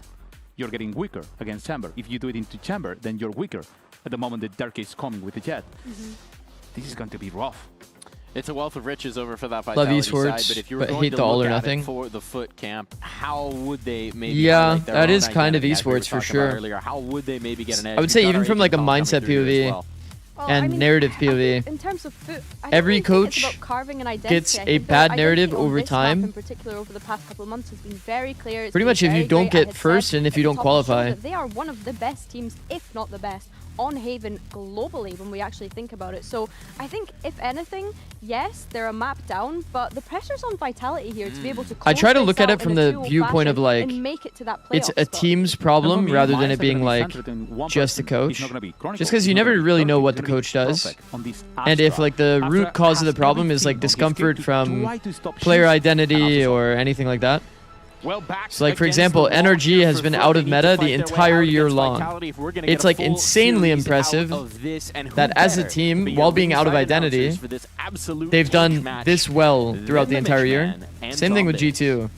Speaker 2: you're getting weaker against Chamber. If you do it into Chamber, then you're weaker at the moment the Dark is coming with the Jet. This is going to be rough.
Speaker 4: It's a wealth of riches over for that
Speaker 3: Love
Speaker 4: Vitality
Speaker 3: esports,
Speaker 4: side, but if you were
Speaker 3: but
Speaker 4: going
Speaker 3: hate
Speaker 4: to
Speaker 3: the all
Speaker 4: look
Speaker 3: or
Speaker 4: at
Speaker 3: nothing.
Speaker 4: it for the Foot camp, how would they maybe
Speaker 3: Yeah,
Speaker 4: highlight their
Speaker 3: that
Speaker 4: own
Speaker 3: is kind of
Speaker 4: identity, as we were
Speaker 3: esports for
Speaker 4: talking about
Speaker 3: sure.
Speaker 4: earlier? How would they maybe get an edge?
Speaker 3: I would say
Speaker 4: We've got
Speaker 3: even
Speaker 4: our
Speaker 3: from like a
Speaker 4: agent coming
Speaker 3: mindset
Speaker 4: through as
Speaker 3: POV
Speaker 4: well.
Speaker 3: and narrative POV.
Speaker 1: In terms of Foot,
Speaker 3: Every
Speaker 1: it's
Speaker 3: coach
Speaker 1: about carving an identity.
Speaker 3: gets
Speaker 1: I
Speaker 3: a
Speaker 1: think their
Speaker 3: bad
Speaker 1: identity
Speaker 3: narrative
Speaker 1: on
Speaker 3: over
Speaker 1: this map
Speaker 3: time.
Speaker 1: in particular over the past couple of months has been very clear. It's
Speaker 3: Pretty
Speaker 1: been
Speaker 3: much if you
Speaker 1: very
Speaker 3: don't
Speaker 1: great. I
Speaker 3: get
Speaker 1: had
Speaker 3: first
Speaker 1: said
Speaker 3: and if
Speaker 1: at
Speaker 3: you
Speaker 1: the
Speaker 3: don't
Speaker 1: top of the show
Speaker 3: qualify.
Speaker 1: that they are one of the best teams, if not the best, on Haven globally when we actually think about it. So I think, if anything, yes, they're a map down, but the pressure's on Vitality here to be able to
Speaker 3: I try to
Speaker 1: close
Speaker 3: look
Speaker 1: this
Speaker 3: at
Speaker 1: out
Speaker 3: it from
Speaker 1: in a
Speaker 3: the
Speaker 1: 2-0
Speaker 3: viewpoint of
Speaker 1: fashion
Speaker 3: like,
Speaker 1: and make it to that
Speaker 3: it's
Speaker 1: playoff
Speaker 3: a
Speaker 1: spot.
Speaker 3: team's problem rather than it being like just a coach. Just because you never really know what the coach does. And if like the root cause of the problem is like discomfort from player identity or anything like that. So like, for example, NRG has been out of meta the entire year long. It's like insanely impressive that as a team, while being out of identity, they've done this well throughout the entire year. Same thing with G2.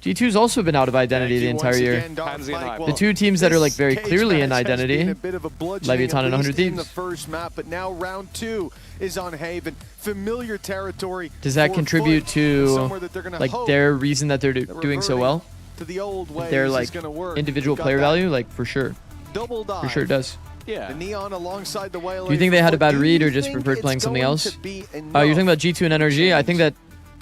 Speaker 3: G2's also been out of identity the entire year. The two teams that are like very clearly in identity, Leviathan and 100 Thieves.
Speaker 6: The first map, but now round 2 is on Haven. Familiar territory.
Speaker 3: Does that contribute to like their reason that they're doing so well? Their like individual player value, like for sure. For sure it does.
Speaker 6: Yeah. The Neon alongside the Whale.
Speaker 3: Do you think they had a bad read or just preferred playing something else? You're talking about G2 and NRG. I think that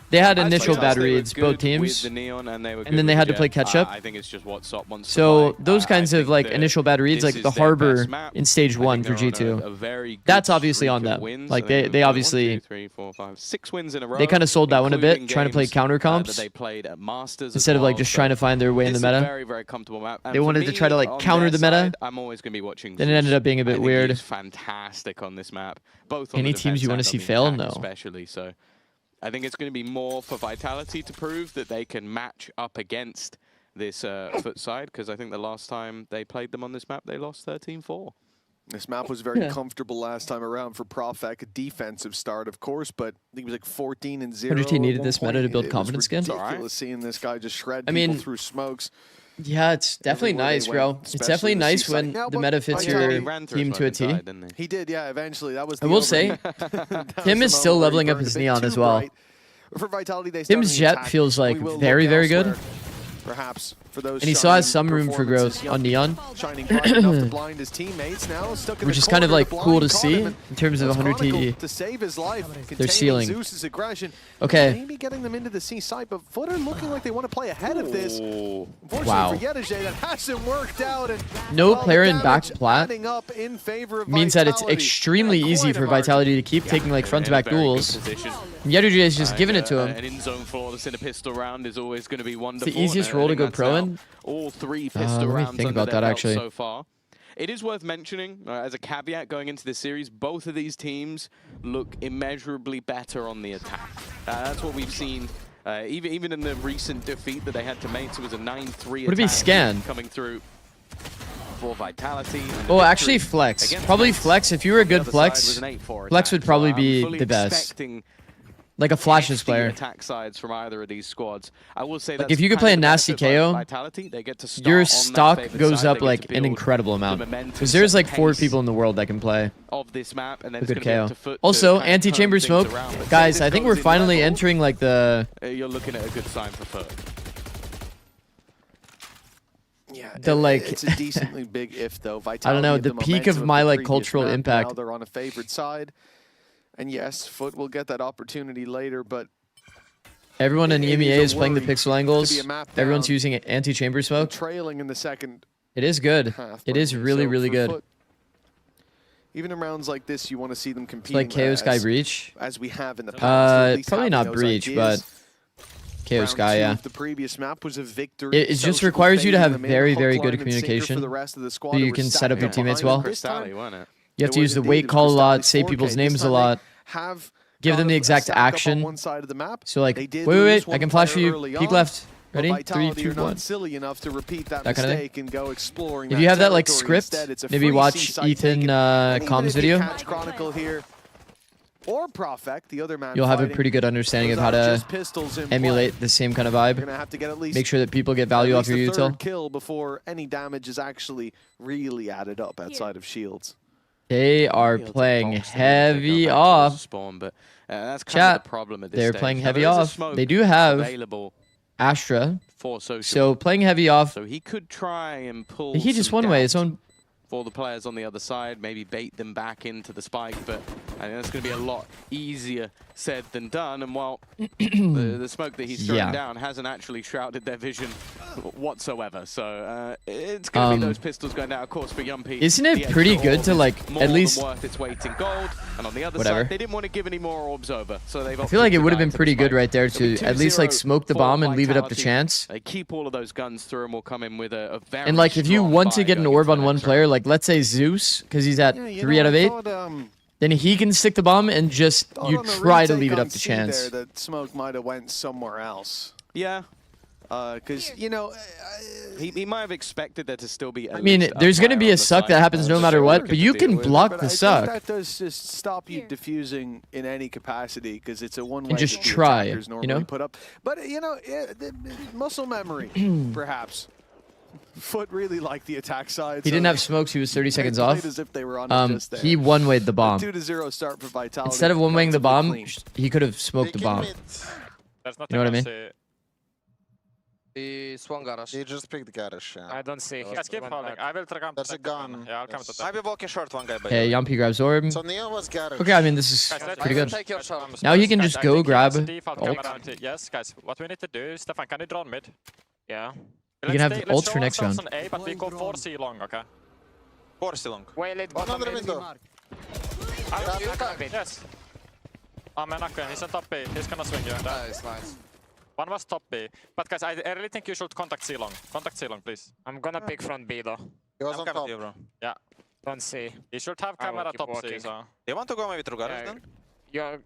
Speaker 3: they had initial bad reads, both teams, and then they had to play catch up.
Speaker 7: I think it's just what SOP wants to
Speaker 3: So
Speaker 7: play.
Speaker 3: those kinds of like initial bad reads, like the Harbor in stage 1 for G2, that's obviously on them. Like they obviously
Speaker 7: 6 wins in a row.
Speaker 3: they kind of sold that one a bit, trying to play counter comps
Speaker 7: They played at Masters
Speaker 3: instead of like just trying to find their way in the meta.
Speaker 7: Very comfortable map.
Speaker 3: They wanted to try to like counter the meta.
Speaker 7: I'm always going to be watching.
Speaker 3: Then it ended up being a bit weird.
Speaker 7: He's fantastic on this map. Both on
Speaker 3: Any
Speaker 7: the
Speaker 3: teams you want to see fail? No.
Speaker 7: Especially so. I think it's going to be more for Vitality to prove that they can match up against this foot side, because I think the last time they played them on this map, they lost 13-4.
Speaker 6: This map was very comfortable last time around for Profec. A defensive start, of course, but I think it was like 14-0.
Speaker 3: 100T needed this meta to build confidence again.
Speaker 6: Ridiculous seeing this guy just shred people through smokes.
Speaker 3: Yeah, it's definitely nice, bro. It's definitely nice when the meta fits your team to a T.
Speaker 6: He did, yeah, eventually. That was
Speaker 3: I will say, Tim is still leveling up his Neon as well.
Speaker 6: For Vitality,
Speaker 3: Tim's Jet feels like very, very good.
Speaker 6: Perhaps for those,
Speaker 3: and he still has some room for growth on Neon, which is kind of like cool to see in terms of 100T.
Speaker 6: To save his life,
Speaker 3: their ceiling.
Speaker 6: Zeus's aggression,
Speaker 3: okay.
Speaker 6: Maybe getting them into the C side, but Footer looking like they want to play ahead of this. Unfortunately
Speaker 3: wow.
Speaker 6: for Yedajay, that hasn't worked out. And
Speaker 3: no player in back plat
Speaker 6: means
Speaker 3: that it's extremely easy for Vitality to keep taking like front-to-back duels. Yedajay is just giving it to him.
Speaker 7: An in-zone flawless in a pistol round is always going to be wonderful.
Speaker 3: It's the easiest role to go pro in.
Speaker 7: All 3 pistol rounds
Speaker 3: think about that actually.
Speaker 7: So far. It is worth mentioning, as a caveat going into this series, both of these teams look immeasurably better on the attack. That's what we've seen, even in the recent defeat that they had to Mates. It was a 9-3
Speaker 3: Would it be Scan?
Speaker 7: Coming through for Vitality.
Speaker 3: Oh, actually Flex. Probably Flex. If you were a good Flex, Flex would probably be the best. Like a Flash's player.
Speaker 7: Attack sides from either of these squads. I will say that
Speaker 3: like if you could play a nasty KO,
Speaker 7: they get to
Speaker 3: your stock goes up like an incredible amount. Because there's like 4 people in the world that can play
Speaker 7: of this map, and then
Speaker 3: a good KO. Also, anti-chamber smoke, guys. I think we're finally entering like the.
Speaker 7: You're looking at a good sign for Foot.
Speaker 6: Yeah,
Speaker 3: like
Speaker 6: it's a decently big if though. Vitality
Speaker 3: I don't know, the peak of my like cultural impact.
Speaker 6: Now they're on a favored side. And yes, Foot will get that opportunity later, but
Speaker 3: everyone in EMEA is playing the pixel angles. Everyone's using anti-chamber smoke.
Speaker 6: Trailing in the second.
Speaker 3: It is good. It is really, really good.
Speaker 6: Foot, even in rounds like this, you want to see them compete.
Speaker 3: Like KO Sky Breach,
Speaker 6: as we have in the past.
Speaker 3: Probably not Breach, but KO Sky. Yeah.
Speaker 6: The previous map was a victory.
Speaker 3: It just requires you to have very, very good communication, so you can set up your teammates well. You have to use the wait call a lot, say people's names a lot, give them the exact action. So like, wait, I can flash for you, peek left, ready, 3, 2, 1. That kind of thing. If you have that like script, maybe watch Ethan Com's video.
Speaker 6: Or Profec, the other man
Speaker 3: you'll have a pretty good understanding of how to emulate the same kind of vibe. Make sure that people get value off your util.
Speaker 6: Kill before any damage is actually really added up outside of shields.
Speaker 3: They are playing heavy off. Chat, they're playing heavy off. They do have Astra, so playing heavy off.
Speaker 7: So he could try and pull.
Speaker 3: He just one way. His own.
Speaker 7: For the players on the other side, maybe bait them back into the spike, but I think that's going to be a lot easier said than done. And while the smoke that he's throwing down hasn't actually shrouded their vision whatsoever. So it's going to be those pistols going down, of course, for Yumpy.
Speaker 3: Isn't it pretty good to, like, at least...
Speaker 7: worth its weight in gold. And on the other side, they didn't want to give any more orbs over. So they've
Speaker 3: I feel like it would have been pretty good right there to at least, like, smoke the bomb and leave it up to chance.
Speaker 7: They keep all of those guns through and will come in with a very
Speaker 3: And, like, if you want to get an orb on one player, like, let's say Zeus, because he's at 3 out of 8, then he can stick the bomb and just, you try to leave it up to chance.
Speaker 6: There that smoke might have went somewhere else.
Speaker 7: Yeah.
Speaker 6: Because, you know...
Speaker 7: He might have expected there to still be...
Speaker 3: I mean, there's going to be a suck that happens no matter what, but you can block the suck.
Speaker 6: That does just stop you diffusing in any capacity, because it's a one-way
Speaker 3: and just
Speaker 6: that the
Speaker 3: try,
Speaker 6: attackers normally
Speaker 3: you know?
Speaker 6: put up. But, you know, muscle memory, perhaps. Foot really liked the attack side.
Speaker 3: He didn't have smokes. He was 30 seconds off.
Speaker 6: As if they were on just there.
Speaker 3: He one-wayed the bomb.
Speaker 6: 2-0 start for Vitality.
Speaker 3: Instead of one-waying the bomb, he could have smoked the bomb. You know what I mean?
Speaker 12: He swung garage.
Speaker 10: He just picked the garage. Yeah.
Speaker 12: I don't see.
Speaker 11: Guys, keep holding. I will trigger.
Speaker 10: There's a gun.
Speaker 11: Yeah, I'll come to that.
Speaker 12: I'll be walking short one guy.
Speaker 3: Okay, Yumpy grabs orb.
Speaker 10: So Neo was garage.
Speaker 3: Okay, I mean, this is pretty good.
Speaker 12: Take your shot.
Speaker 3: Now he can just go grab
Speaker 11: ult.
Speaker 3: ult.
Speaker 11: Yes, guys. What we need to do, Stefan, can you draw mid? Yeah.
Speaker 3: You can have ult for next round.
Speaker 11: A, but we go 4C long, okay?
Speaker 12: 4C long.
Speaker 11: Wait, let
Speaker 10: Another window.
Speaker 11: Yes. I'm knocking. He's on top B. He's gonna swing you.
Speaker 12: Nice, nice.
Speaker 11: One was top B. But guys, I really think you should contact C long. Contact C long, please.
Speaker 12: I'm gonna pick front B though.
Speaker 10: He was on top.
Speaker 11: You, bro. Yeah.
Speaker 12: Don't see.
Speaker 11: You should have camera top C, so...
Speaker 12: Do you want to go maybe through garage then?
Speaker 11: You're...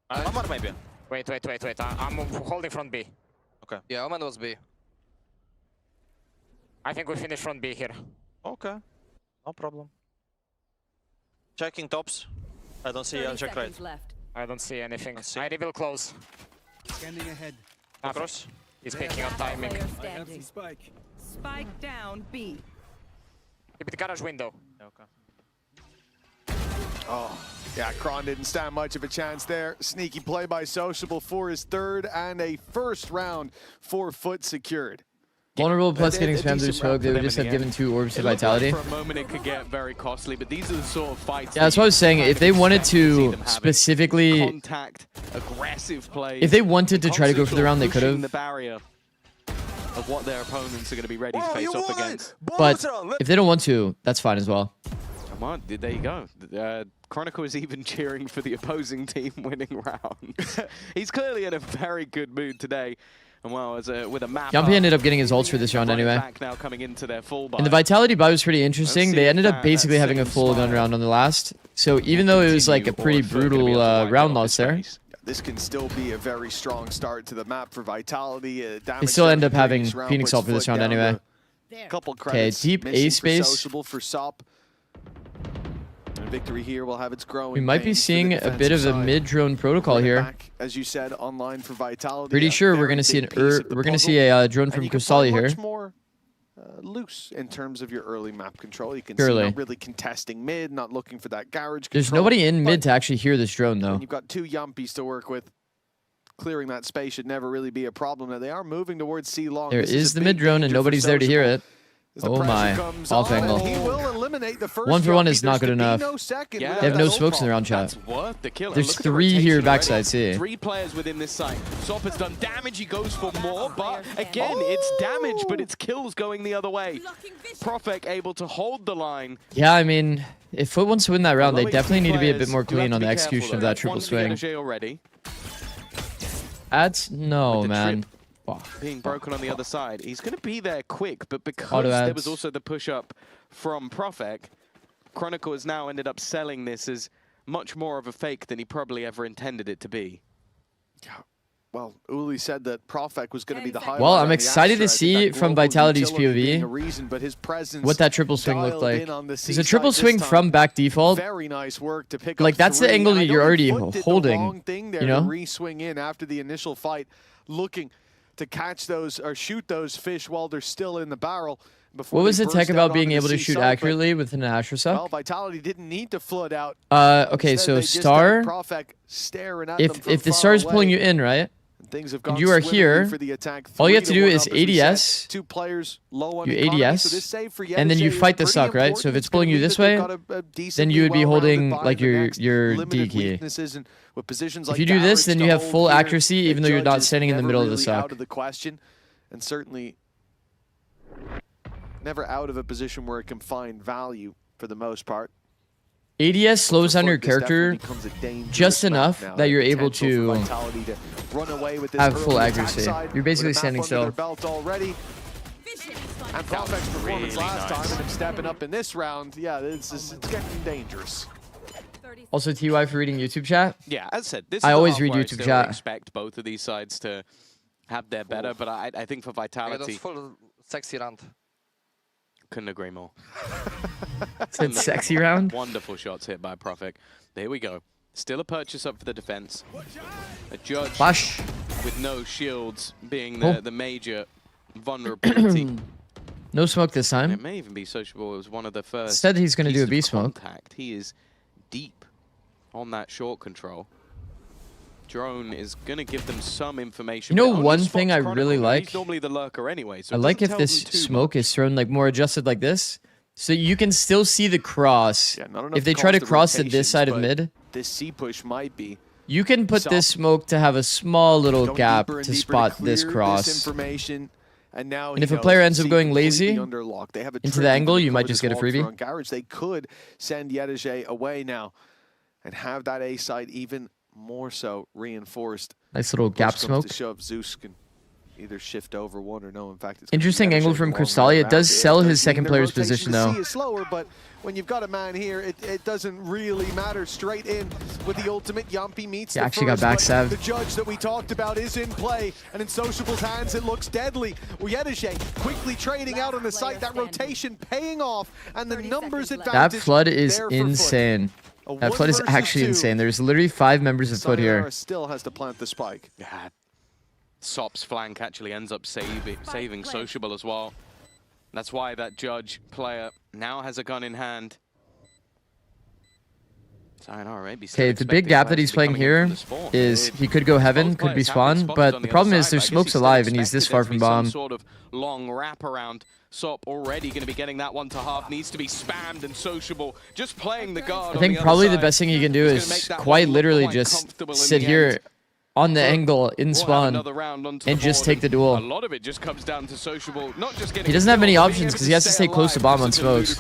Speaker 12: One more maybe. Wait. I'm holding front B.
Speaker 11: Okay.
Speaker 12: Yeah, Omen was B. I think we finish front B here.
Speaker 11: Okay. No problem. Checking tops. I don't see. I'll check right.
Speaker 12: I don't see anything. I reveal close.
Speaker 14: Scanning ahead.
Speaker 12: Across. He's picking up timing.
Speaker 14: I have the spike.
Speaker 9: Spike down B.
Speaker 12: Keep the garage window.
Speaker 11: Okay.
Speaker 6: Oh, yeah, Kron didn't stand much of a chance there. Sneaky play by Sociable for his third and a first round 4-foot secured.
Speaker 3: Vulnerable plus getting spammed through smoke. They would just have given 2 orbs to Vitality.
Speaker 7: For a moment, it could get very costly, but these are the sort of fights.
Speaker 3: Yeah, that's what I was saying. If they wanted to specifically,
Speaker 7: contact, aggressive play.
Speaker 3: if they wanted to try to go for the round, they could have.
Speaker 7: The barrier of what their opponents are going to be ready to face off against.
Speaker 3: But if they don't want to, that's fine as well.
Speaker 7: Come on, there you go. Chronicle is even cheering for the opposing team winning round. He's clearly in a very good mood today. And well, with a map
Speaker 3: Yumpy ended up getting his ults for this round anyway.
Speaker 7: Now coming into their full buy.
Speaker 3: And the Vitality buy was pretty interesting. They ended up basically having a full gun round on the last. So even though it was like a pretty brutal round loss there,
Speaker 6: this can still be a very strong start to the map for Vitality.
Speaker 3: they still end up having Phoenix ult for this round anyway.
Speaker 6: Couple credits.
Speaker 3: Deep A space.
Speaker 6: For Sop. And victory here will have its growing.
Speaker 3: We might be seeing a bit of a mid-drone protocol here.
Speaker 6: Back, as you said, online for Vitality.
Speaker 3: Pretty sure we're gonna see a drone from Crystali here.
Speaker 6: Much more loose in terms of your early map control. You can see not really contesting mid, not looking for that garage control.
Speaker 3: There's nobody in mid to actually hear this drone though.
Speaker 6: You've got 2 Yumpies to work with. Clearing that space should never really be a problem. Now they are moving towards C long.
Speaker 3: There is the mid drone and nobody's there to hear it. Oh my, off angle.
Speaker 6: He will eliminate the first
Speaker 3: 1-for-1 is not good enough. They have no smokes in the round chat. There's 3 here backside C.
Speaker 7: 3 players within this site. Sop has done damage, he goes for more, but again, it's damage, but it's kills going the other way. Profek able to hold the line.
Speaker 3: Yeah, I mean, if Foot wants to win that round, they definitely need to be a bit more clean on the execution of that triple swing. Ads? No, man.
Speaker 7: Being broken on the other side. He's going to be there quick, but because there was also the push-up from Profek, Chronicle has now ended up selling this as much more of a fake than he probably ever intended it to be.
Speaker 6: Yeah. Well, Uli said that Profek was going to be the highlight.
Speaker 3: Well, I'm excited to see from Vitality's POV what that triple swing looked like. It's a triple swing from back default.
Speaker 6: Very nice work to pick
Speaker 3: like, that's the angle that you're already holding, you know?
Speaker 6: Re-swing in after the initial fight, looking to catch those or shoot those fish while they're still in the barrel.
Speaker 3: What was the tech about being able to shoot accurately with an Asher suck?
Speaker 6: Well, Vitality didn't need to flood out.
Speaker 3: Okay, so Star, if the Star is pulling you in, right?
Speaker 6: Things have gone
Speaker 3: you are
Speaker 6: swimmingly
Speaker 3: here,
Speaker 6: for the attack.
Speaker 3: all you have to do
Speaker 6: 3-1
Speaker 3: is
Speaker 6: up as we said.
Speaker 3: ADS.
Speaker 6: 2 players low on
Speaker 3: You
Speaker 6: economy, so this
Speaker 3: ADS,
Speaker 6: save for
Speaker 3: and then you
Speaker 6: Yedizhe
Speaker 3: fight the
Speaker 6: is
Speaker 3: suck,
Speaker 6: pretty
Speaker 3: right? So if
Speaker 6: important.
Speaker 3: it's pulling
Speaker 6: gonna
Speaker 3: you
Speaker 6: mean
Speaker 3: this
Speaker 6: that they've
Speaker 3: way,
Speaker 6: got a
Speaker 3: then
Speaker 6: decently
Speaker 3: you would be
Speaker 6: well-rounded
Speaker 3: holding
Speaker 6: buy
Speaker 3: like
Speaker 6: the next,
Speaker 3: your D
Speaker 6: limited
Speaker 3: key.
Speaker 6: weaknesses, and with positions
Speaker 3: If
Speaker 6: like
Speaker 3: you do this,
Speaker 6: Garage
Speaker 3: then
Speaker 6: to
Speaker 3: you have
Speaker 6: hold
Speaker 3: full
Speaker 6: here,
Speaker 3: accuracy, even though you're not
Speaker 6: Judge is
Speaker 3: standing in the
Speaker 6: never
Speaker 3: middle of the
Speaker 6: really
Speaker 3: suck.
Speaker 6: out of the question, and certainly never out of a position where it can find value for the most part.
Speaker 3: ADS slows down your
Speaker 6: This definitely
Speaker 3: character
Speaker 6: becomes a dangerous
Speaker 3: just
Speaker 6: map
Speaker 3: enough
Speaker 6: now.
Speaker 3: that you're able
Speaker 6: Potential for
Speaker 3: to
Speaker 6: Vitality to run away with this
Speaker 3: have
Speaker 6: early
Speaker 3: full
Speaker 6: attack
Speaker 3: accuracy.
Speaker 6: side
Speaker 3: You're
Speaker 6: with
Speaker 3: basically
Speaker 6: a map
Speaker 3: standing
Speaker 6: under
Speaker 3: still.
Speaker 6: their belt already. And Prophet's performance last time and him stepping up in this round, yeah, it's getting dangerous.
Speaker 3: Also, TY for reading YouTube chat.
Speaker 7: Yeah, as I said, this
Speaker 3: I
Speaker 7: is
Speaker 3: always
Speaker 7: the
Speaker 3: read
Speaker 7: half where
Speaker 3: YouTube
Speaker 7: I still
Speaker 3: chat.
Speaker 7: expect both of these sides to have their better, but I think for Vitality,
Speaker 18: full sexy round.
Speaker 7: couldn't agree more.
Speaker 3: Said sexy round.
Speaker 7: Wonderful shots hit by Prophet. There we go. Still a purchase up for the defense. A Judge
Speaker 3: Flash.
Speaker 7: with no shields being
Speaker 3: Oh.
Speaker 7: the major vulnerability.
Speaker 3: No smoke this
Speaker 7: And it
Speaker 3: time.
Speaker 7: may even be Sociable as one of the first.
Speaker 3: Said he's going to do a
Speaker 7: pieces
Speaker 3: B
Speaker 7: of
Speaker 3: smoke.
Speaker 7: contact. He is deep on that short control. Drone is going to give them some information.
Speaker 3: You know
Speaker 7: but only
Speaker 3: one
Speaker 7: spots
Speaker 3: thing I
Speaker 7: Chronicle.
Speaker 3: really
Speaker 7: He's
Speaker 3: like?
Speaker 7: normally the lurker anyway, so
Speaker 3: I
Speaker 7: it
Speaker 3: like
Speaker 7: doesn't
Speaker 3: if
Speaker 7: tell
Speaker 3: this
Speaker 7: them too
Speaker 3: smoke is thrown like more adjusted like this, so you can still see the cross.
Speaker 6: Yeah, not enough
Speaker 3: If they try to
Speaker 6: cost of
Speaker 3: cross to
Speaker 6: rotations,
Speaker 3: this side of
Speaker 6: but
Speaker 3: mid,
Speaker 6: this C push might be.
Speaker 3: you can put this
Speaker 6: Soft.
Speaker 3: smoke to have a small little
Speaker 6: Going
Speaker 3: gap
Speaker 6: deeper and
Speaker 3: to
Speaker 6: deeper
Speaker 3: spot this
Speaker 6: clear
Speaker 3: cross.
Speaker 6: This information, and now
Speaker 3: And if
Speaker 6: he
Speaker 3: a player
Speaker 6: knows
Speaker 3: ends up
Speaker 6: C
Speaker 3: going
Speaker 6: completely
Speaker 3: lazy
Speaker 6: under lock. They have a
Speaker 3: into
Speaker 6: trick
Speaker 3: the
Speaker 6: even
Speaker 3: angle,
Speaker 6: to
Speaker 3: you
Speaker 6: cover
Speaker 3: might just
Speaker 6: this
Speaker 3: get a
Speaker 6: walkthrough
Speaker 3: freebie.
Speaker 6: on Garage. They could send Yedizhe away now and have that A side even more so reinforced.
Speaker 3: Nice little
Speaker 6: Push
Speaker 3: gap
Speaker 6: comes
Speaker 3: smoke.
Speaker 6: To shove. Zeus can either shift over one or no. In fact, it's
Speaker 3: Interesting angle from Cristalli. It does sell his second player's position though.
Speaker 6: C is slower, but when you've got a man here, it doesn't really matter. Straight in with the ultimate. Yampi meets
Speaker 3: He
Speaker 6: the
Speaker 3: actually got
Speaker 6: first, but
Speaker 3: backstabbed.
Speaker 6: the Judge that we talked about is in play, and in Sociable's hands, it looks deadly. Yedizhe quickly trading out on the site. That rotation paying off, and the numbers advantage.
Speaker 3: That flood is
Speaker 6: there for Foot.
Speaker 3: insane.
Speaker 6: A
Speaker 3: That
Speaker 6: one
Speaker 3: flood is
Speaker 6: versus
Speaker 3: actually
Speaker 6: two.
Speaker 3: insane. There's literally 5 members of Foot here.
Speaker 6: Sayonara still has to plant the spike.
Speaker 7: Yeah. Sop's flank actually ends up saving Sociable as well. That's why that Judge player now has a gun in hand. Sayonara maybe still
Speaker 3: Okay, the big
Speaker 7: expecting
Speaker 3: gap that
Speaker 7: players
Speaker 3: he's
Speaker 7: to be
Speaker 3: playing
Speaker 7: coming in
Speaker 3: here
Speaker 7: from the spawn.
Speaker 3: is he could go heaven,
Speaker 7: Both
Speaker 3: could be
Speaker 7: players have been
Speaker 3: spawn,
Speaker 7: spotted
Speaker 3: but
Speaker 7: on
Speaker 3: the
Speaker 7: the
Speaker 3: problem
Speaker 7: other
Speaker 3: is
Speaker 7: side,
Speaker 3: there's
Speaker 7: but I guess
Speaker 3: smoke's
Speaker 7: he still
Speaker 3: alive and he's this
Speaker 7: expected
Speaker 3: far
Speaker 7: there to
Speaker 3: from
Speaker 7: be some
Speaker 3: bomb.
Speaker 7: sort of long wraparound. Sop already going to be getting that one to half, needs to be spammed and Sociable, just playing the guard.
Speaker 3: I think probably the best thing he can do is quite literally just sit here on the angle in spawn and just take the
Speaker 7: A
Speaker 3: duel.
Speaker 7: lot of it just comes down to Sociable, not just getting
Speaker 3: He doesn't have many options because he has to stay close to bomb on smokes.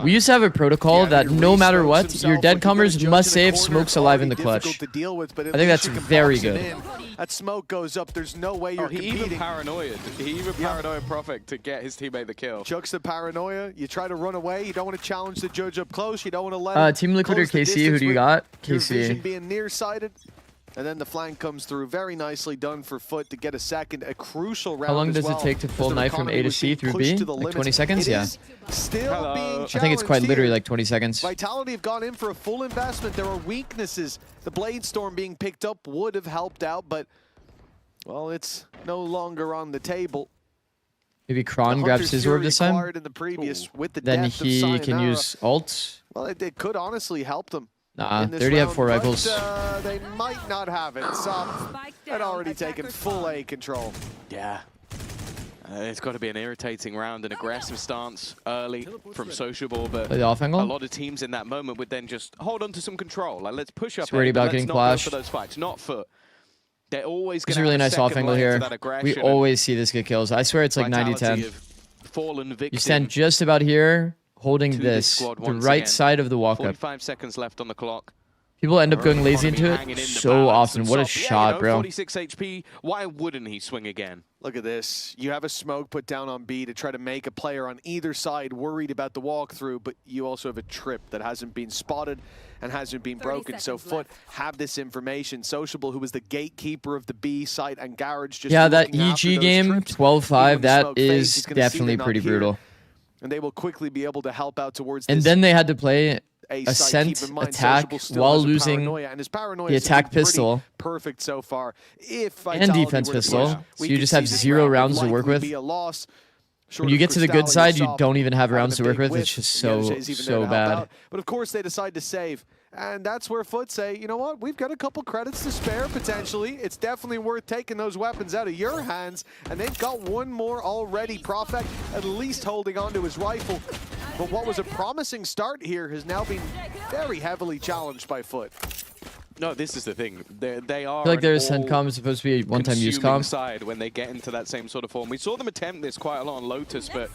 Speaker 3: We used to have a protocol that no matter what, your dead comers must save smokes alive in the clutch. I think that's very good.
Speaker 6: That smoke goes up. There's no way you're
Speaker 7: He
Speaker 6: competing.
Speaker 7: even paranoid. He even paranoid Prophet to get his teammate the kill.
Speaker 6: Chucks the paranoia. You try to run away. You don't want to challenge the Judge up close. You don't want to let him
Speaker 3: Team Liquid or
Speaker 6: close the
Speaker 3: KC, who
Speaker 6: distance
Speaker 3: do you
Speaker 6: with
Speaker 3: got?
Speaker 6: your vision
Speaker 3: KC.
Speaker 6: being nearsighted. And then the flank comes through. Very nicely done for Foot to get a second. A crucial round.
Speaker 3: How long
Speaker 6: as
Speaker 3: does it
Speaker 6: well,
Speaker 3: take to
Speaker 6: as
Speaker 3: full
Speaker 6: the
Speaker 3: knife from
Speaker 6: economy
Speaker 3: A to
Speaker 6: was
Speaker 3: C
Speaker 6: being
Speaker 3: through
Speaker 6: pushed
Speaker 3: B?
Speaker 6: to the
Speaker 3: Like
Speaker 6: limits.
Speaker 3: 20 seconds?
Speaker 6: It
Speaker 3: Yeah.
Speaker 6: is still being
Speaker 3: I think it's quite
Speaker 6: challenged
Speaker 3: literally
Speaker 6: here.
Speaker 3: like 20 seconds.
Speaker 6: Vitality have gone in for a full investment. There are weaknesses. The Blade Storm being picked up would have helped out, but, well, it's no longer on the table.
Speaker 3: Maybe
Speaker 6: The
Speaker 3: Kron grabs
Speaker 6: Hunter's
Speaker 3: his
Speaker 6: Fury
Speaker 3: orb this time.
Speaker 6: acquired in the previous with the
Speaker 3: Then
Speaker 6: death of
Speaker 3: he can
Speaker 6: Sayonara.
Speaker 3: use ult.
Speaker 6: Well, it could honestly help them.
Speaker 3: Nah,
Speaker 6: in this
Speaker 3: they already have
Speaker 6: round,
Speaker 3: 4
Speaker 6: but,
Speaker 3: rifles.
Speaker 6: they might not have it. Sop had already taken full A control.
Speaker 7: Yeah. It's got to be an irritating round, an aggressive stance early from Sociable, but
Speaker 3: Play the off angle.
Speaker 7: a lot of teams in that moment would then just hold on to some control. Like, let's push up.
Speaker 3: He's worried
Speaker 7: ahead, but
Speaker 3: about
Speaker 7: let's
Speaker 3: getting
Speaker 7: not go
Speaker 3: flashed.
Speaker 7: for those fights. Not Foot. They're always
Speaker 3: There's
Speaker 7: going
Speaker 3: a
Speaker 7: to
Speaker 3: really
Speaker 7: have
Speaker 3: nice off
Speaker 7: second
Speaker 3: angle
Speaker 7: layer to
Speaker 3: here.
Speaker 7: that aggression.
Speaker 3: We always see this get kills. I swear it's like
Speaker 7: Vitality
Speaker 3: 90-10.
Speaker 7: have fallen victim
Speaker 3: You stand just about here, holding
Speaker 7: to
Speaker 3: this,
Speaker 7: squad
Speaker 3: the
Speaker 7: once
Speaker 3: right
Speaker 7: again.
Speaker 3: side of the walk-up.
Speaker 7: 45 seconds left on the clock.
Speaker 3: People end up going lazy into
Speaker 7: Hanging in
Speaker 3: it
Speaker 7: the
Speaker 3: so
Speaker 7: balance
Speaker 3: often.
Speaker 7: and
Speaker 3: What a
Speaker 7: Sop, yeah,
Speaker 3: shot,
Speaker 7: you know,
Speaker 3: bro.
Speaker 7: 46 HP. Why wouldn't he swing again?
Speaker 6: Look at this. You have a smoke put down on B to try to make a player on either side worried about the walkthrough, but you also have a trip that hasn't been spotted and hasn't been broken. So Foot have this information. Sociable, who was the gatekeeper of the B site, and Garage just
Speaker 3: Yeah, that
Speaker 6: looking after
Speaker 3: EG
Speaker 6: those
Speaker 3: game,
Speaker 6: trips.
Speaker 3: 12-5,
Speaker 6: Even the
Speaker 3: that
Speaker 6: smoke fades,
Speaker 3: is
Speaker 6: he's gonna see
Speaker 3: definitely
Speaker 6: they're not
Speaker 3: pretty
Speaker 6: here,
Speaker 3: brutal.
Speaker 6: And they will quickly be able to help out towards
Speaker 3: And
Speaker 6: this
Speaker 3: then they had to play
Speaker 6: A
Speaker 3: a
Speaker 6: site. Keep
Speaker 3: scent
Speaker 6: in mind,
Speaker 3: attack
Speaker 6: Sociable still
Speaker 3: while
Speaker 6: has a
Speaker 3: losing
Speaker 6: paranoia, and his paranoia
Speaker 3: the
Speaker 6: has been
Speaker 3: attack
Speaker 6: pretty
Speaker 3: pistol
Speaker 6: perfect so far. If
Speaker 3: and
Speaker 6: Vitality
Speaker 3: defense
Speaker 6: were to
Speaker 3: pistol.
Speaker 6: push,
Speaker 3: So
Speaker 6: we
Speaker 3: you
Speaker 6: could
Speaker 3: just
Speaker 6: see
Speaker 3: have
Speaker 6: this
Speaker 3: 0
Speaker 6: round
Speaker 3: rounds to work
Speaker 6: likely
Speaker 3: with.
Speaker 6: be a loss. Short
Speaker 3: When you
Speaker 6: of
Speaker 3: get to the good
Speaker 6: Cristalli
Speaker 3: side, you
Speaker 6: Sop
Speaker 3: don't even have rounds to
Speaker 6: having a
Speaker 3: work
Speaker 6: big
Speaker 3: with.
Speaker 6: whiff.
Speaker 3: It's just so,
Speaker 6: Yedizhe's even there
Speaker 3: so
Speaker 6: to help
Speaker 3: bad.
Speaker 6: out. But of course, they decide to save. And that's where Foot say, you know what, we've got a couple credits to spare potentially. It's definitely worth taking those weapons out of your hands. And they've got one more already. Prophet at least holding onto his rifle. But what was a promising start here has now been very heavily challenged by Foot.
Speaker 7: No, this is the thing. They are.
Speaker 3: I feel like their CENTCOM is supposed to be a one-time use comp.
Speaker 7: Side when they get into that same sort of form. We saw them attempt this quite a lot on Lotus, but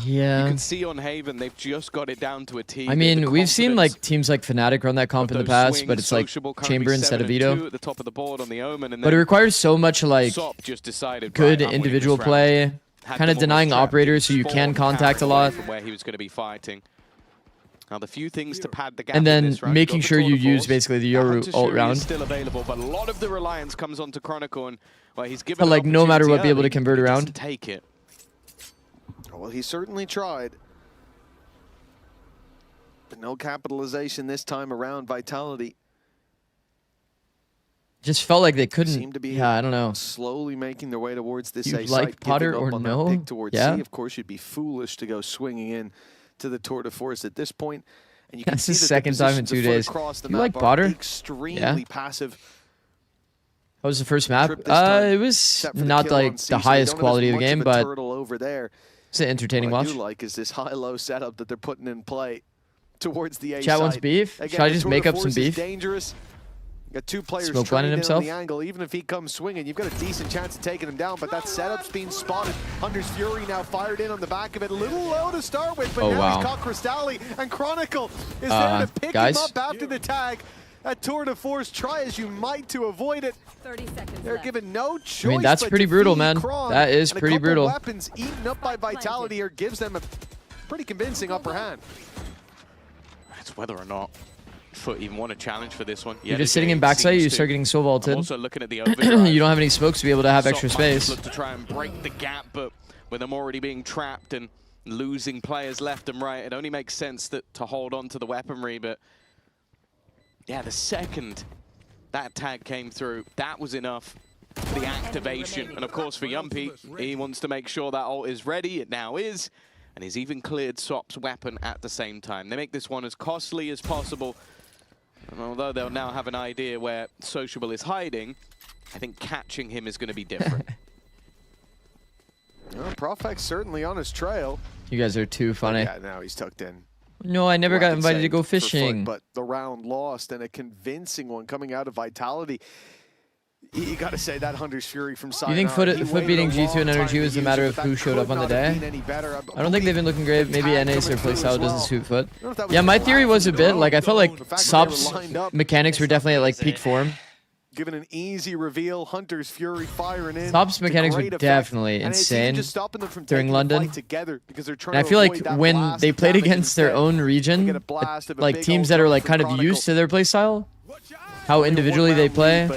Speaker 3: yeah,
Speaker 7: you can see on Haven they've just got it down to a T.
Speaker 3: I mean, we've seen like teams like Fnatic run that comp in the past, but it's like Chamber instead of Vito.
Speaker 7: At the top of the board on the Omen, and
Speaker 3: but it requires so much like
Speaker 7: just decided,
Speaker 3: good individual play, kind of denying operators who you can contact a lot.
Speaker 7: From where he was going to be fighting. Now the few things to pad the gap,
Speaker 3: and then
Speaker 7: in this round,
Speaker 3: making sure you use basically the Yoru ult round.
Speaker 7: Still available, but a lot of the reliance comes onto Chronicle, and well, he's given.
Speaker 3: But like no matter what, be able to convert around.
Speaker 7: Take it.
Speaker 6: Well, he certainly tried, but no capitalization this time around. Vitality
Speaker 3: just felt like they couldn't.
Speaker 6: Seem to be
Speaker 3: I don't know.
Speaker 6: Slowly making their way towards this
Speaker 3: You
Speaker 6: A
Speaker 3: like
Speaker 6: site,
Speaker 3: Potter or no?
Speaker 6: Pick towards
Speaker 3: Yeah.
Speaker 6: C. Of course, you'd be foolish to go swinging in to the tour de force at this point. And you can
Speaker 3: That's
Speaker 6: see
Speaker 3: the
Speaker 6: that
Speaker 3: second time in
Speaker 6: positions
Speaker 3: 2
Speaker 6: of Foot
Speaker 3: days.
Speaker 6: across the
Speaker 3: You
Speaker 6: map
Speaker 3: like
Speaker 6: are
Speaker 3: Potter?
Speaker 6: extremely passive.
Speaker 3: That was the first map.
Speaker 6: Trip this time,
Speaker 3: It was
Speaker 6: except for the
Speaker 3: not
Speaker 6: kill on
Speaker 3: like
Speaker 6: C,
Speaker 3: the
Speaker 6: so they
Speaker 3: highest
Speaker 6: don't have
Speaker 3: quality
Speaker 6: as
Speaker 3: of the
Speaker 6: much
Speaker 3: game,
Speaker 6: a
Speaker 3: but
Speaker 6: turtle over there.
Speaker 3: it's an entertaining
Speaker 6: What I
Speaker 3: watch.
Speaker 6: do like is this high-low setup that they're putting in play towards the A
Speaker 3: Chat wants
Speaker 6: side.
Speaker 3: beef.
Speaker 6: Again,
Speaker 3: Should I
Speaker 6: the
Speaker 3: just
Speaker 6: tour
Speaker 3: make
Speaker 6: de
Speaker 3: up some
Speaker 6: force is
Speaker 3: beef?
Speaker 6: Dangerous. You got two players
Speaker 3: Smoke
Speaker 6: trained
Speaker 3: blinding
Speaker 6: in
Speaker 3: himself?
Speaker 6: on the angle. Even if he comes swinging, you've got a decent chance of taking him down. But that setup's being spotted. Hunter's Fury now fired in on the back of it. A little low to start with, but now he's caught Cristalli. And Chronicle is there to pick him up after the tag. That tour de force, try as you might to avoid it.
Speaker 9: 30 seconds
Speaker 6: They're
Speaker 9: left.
Speaker 6: given no choice.
Speaker 3: I mean, that's
Speaker 6: but
Speaker 3: pretty
Speaker 6: to
Speaker 3: brutal,
Speaker 6: feed
Speaker 3: man.
Speaker 6: Kron,
Speaker 3: That is
Speaker 6: and
Speaker 3: pretty
Speaker 6: a couple
Speaker 3: brutal.
Speaker 6: Weapons eaten up by Vitality here gives them a pretty convincing upper hand.
Speaker 7: It's whether or not Foot even want to challenge for this one.
Speaker 3: You're just sitting in backside, you start getting so vaulted.
Speaker 7: Also looking at the overdrive.
Speaker 3: You don't have any smokes to be able to have extra space.
Speaker 7: Look to try and break the gap, but with them already being trapped and losing players left and right, it only makes sense that to hold on to the weaponry. But yeah, the second that tag came through, that was enough for the activation. And of course for Yumpy, he wants to make sure that ult is ready. It now is. And he's even cleared Sop's weapon at the same time. They make this one as costly as possible. And although they'll now have an idea where Sociable is hiding, I think catching him is going to be different.
Speaker 6: Well, Profec's certainly on his trail.
Speaker 3: You guys are too funny.
Speaker 6: Yeah, now he's tucked in.
Speaker 3: No, I never got
Speaker 6: Weapon
Speaker 3: invited to
Speaker 6: saved
Speaker 3: go
Speaker 6: for Foot,
Speaker 3: fishing.
Speaker 6: but the round lost, and a convincing one coming out of Vitality. You got to say that Hunter's Fury from Sayonara.
Speaker 3: You think Foot beating G2 and NRG was a matter of who showed up on the day? I don't think they've been looking great. Maybe NA's their playstyle doesn't suit Foot. Yeah, my theory was a bit like I felt like Sop's mechanics were definitely at like peak form.
Speaker 6: Given an easy reveal, Hunter's Fury firing in.
Speaker 3: Sop's mechanics were definitely insane during London. And I feel like when they played against their own region, like teams that are like kind of used to their playstyle, how individually they play,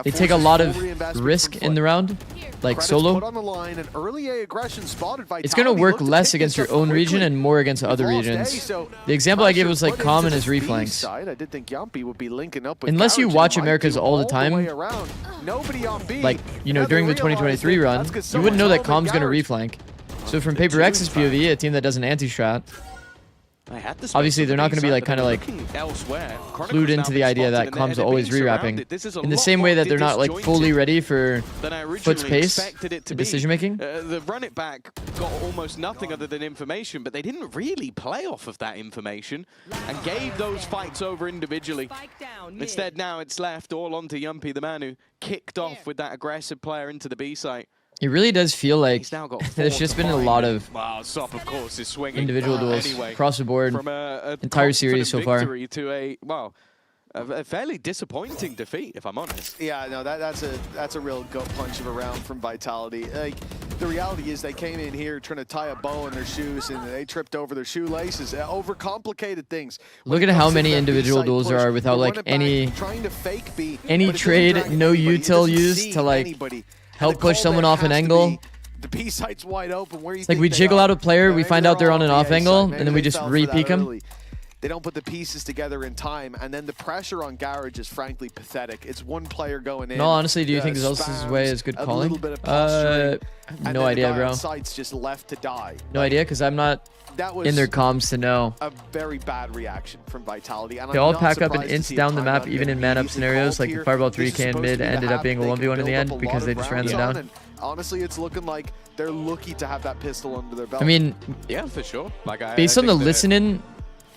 Speaker 3: they take a lot of risk in the round, like solo. It's going to work less against your own region and more against other regions. The example I gave was like Calm and his reflanks. Unless you watch Americas all the time, like, you know, during the 2023 run, you wouldn't know that Calm's going to reflank. So from Paper X's POV, a team that does an anti-strat, obviously they're not going to be like kind of like clued into the idea that Calm's always rewrapping. In the same way that they're not like fully ready for Foot's pace and decision making.
Speaker 7: The run it back got almost nothing other than information, but they didn't really play off of that information and gave those fights over individually. Instead now it's left all onto Yumpy, the man who kicked off with that aggressive player into the B site.
Speaker 3: It really does feel like there's just been a lot of
Speaker 7: Sop, of course, is swinging
Speaker 3: individual duels
Speaker 7: anyway,
Speaker 3: across the board,
Speaker 7: from a
Speaker 3: entire series so far.
Speaker 7: victory to a fairly disappointing defeat, if I'm honest.
Speaker 6: Yeah, no, that's a real gut punch of a round from Vitality. Like, the reality is they came in here trying to tie a bow in their shoes and they tripped over their shoelaces. Overcomplicated things.
Speaker 3: Look at how many individual duels there are without like any trade, no util used to like help push someone off an angle.
Speaker 6: The B site's wide open. Where you
Speaker 3: it's like we jiggle out a player, we find out they're on an off angle, and then we just re-peek them.
Speaker 6: They don't put the pieces together in time, and then the pressure on Garage is frankly pathetic. It's one player going in.
Speaker 3: No, honestly, do you think Zels's way is good calling? No idea, bro.
Speaker 6: Site's just left to die.
Speaker 3: No idea, because I'm not in their comms to know.
Speaker 6: A very bad reaction from Vitality. And
Speaker 3: They all pack up and ints down the map, even in man-up scenarios, like the Fireball 3K and mid ended up being a 1v1 in the end because they just ran them down.
Speaker 6: Honestly, it's looking like they're lucky to have that pistol under their belt.
Speaker 3: I mean,
Speaker 4: yeah, for sure. Like,
Speaker 3: based on the listening,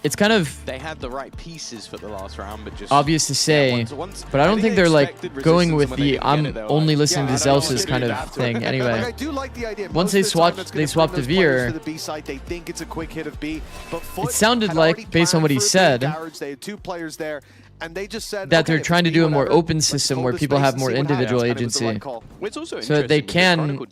Speaker 3: it's kind of
Speaker 4: they had the right pieces for the last round, but just
Speaker 3: obvious to say, but I don't think they're like going with the I'm only listening to Zels's kind of thing anyway.
Speaker 6: I do like the idea.
Speaker 3: Once they swapped the Veer, it sounded like, based on what he said,
Speaker 6: they had 2 players there. And they just said
Speaker 3: that they're trying to do a more open system where people have more individual agency, so that they can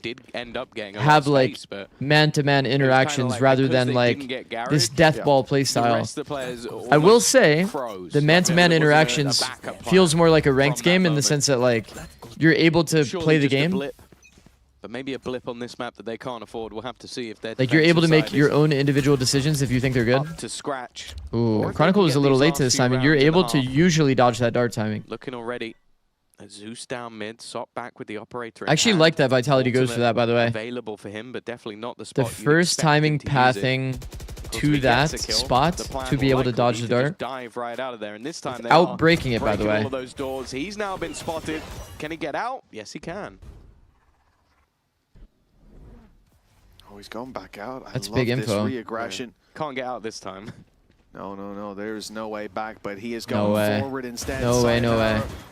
Speaker 3: have like man-to-man interactions rather than like this deathball playstyle. I will say the man-to-man interactions feels more like a ranked game in the sense that like you're able to play the game.
Speaker 4: But maybe a blip on this map that they can't afford. We'll have to see if they're
Speaker 3: like you're able to make your own individual decisions if you think they're good.
Speaker 4: Up to scratch.
Speaker 3: Ooh, Chronicle was a little late to this timing. You're able to usually dodge that dart timing.
Speaker 4: Looking already. Zeus down mid, Sop back with the operator.
Speaker 3: I actually like that Vitality goes for that, by the way.
Speaker 4: Available for him, but definitely not the spot.
Speaker 3: The first timing pathing to that spot to be able to dodge the dart.
Speaker 4: Dive right out of there, and this time they're
Speaker 3: outbreaking it, by the way.
Speaker 4: All of those doors. He's now been spotted. Can he get out? Yes, he can.
Speaker 6: Oh, he's going back out.
Speaker 3: That's
Speaker 6: love
Speaker 3: big
Speaker 6: this
Speaker 3: info.
Speaker 6: Re-aggression.
Speaker 4: Can't get out this time.
Speaker 6: No. There's no way back, but he is going forward instead.
Speaker 3: No way.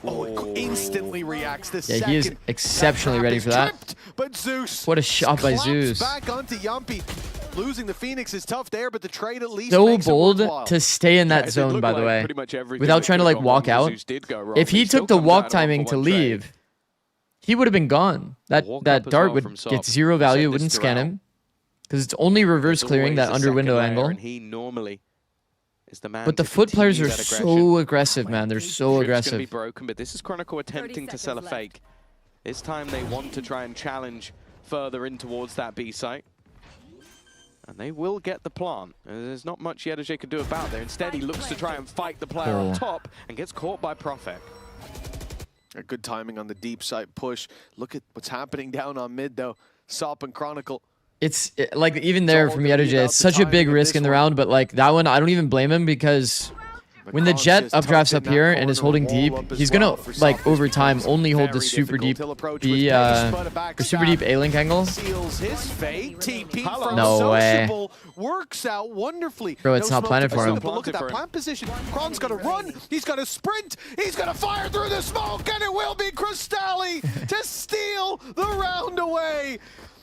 Speaker 6: Oh, instantly reacts the second.
Speaker 3: Yeah, he is exceptionally ready for that.
Speaker 6: Tripped, but Zeus.
Speaker 3: What a shot by Zeus.
Speaker 6: Back onto Yumpy. Losing the Phoenix is tough there, but the trade at least
Speaker 3: so
Speaker 6: makes
Speaker 3: bold to stay in that zone, by the way, without trying to like walk out. If he took the walk timing to leave, he would have been gone. That dart would get 0 value, it wouldn't scan him. Because it's only reverse clearing that under window angle.
Speaker 4: And he normally is the man.
Speaker 3: But the foot players are so aggressive, man. They're so aggressive.
Speaker 4: Be broken, but this is Chronicle attempting to sell a fake. This time they want to try and challenge further in towards that B site. And they will get the plant. There's not much NRG can do about there. Instead, he looks to try and fight the player on top and gets caught by Prophet.
Speaker 6: A good timing on the deep side push. Look at what's happening down on mid, though. Sop and Chronicle.
Speaker 3: It's like even there from NRG, it's such a big risk in the round, but like that one, I don't even blame him because when the Jet updrafts up here and is holding deep, he's gonna like over time only hold the super deep B, or super deep A-Link angle. No way.
Speaker 6: Works out wonderfully.
Speaker 3: Bro, it's not planted for him.
Speaker 6: But look at that plant position. Kron's got to run. He's got to sprint. He's got to fire through the smoke, and it will be Crystalli to steal the round away.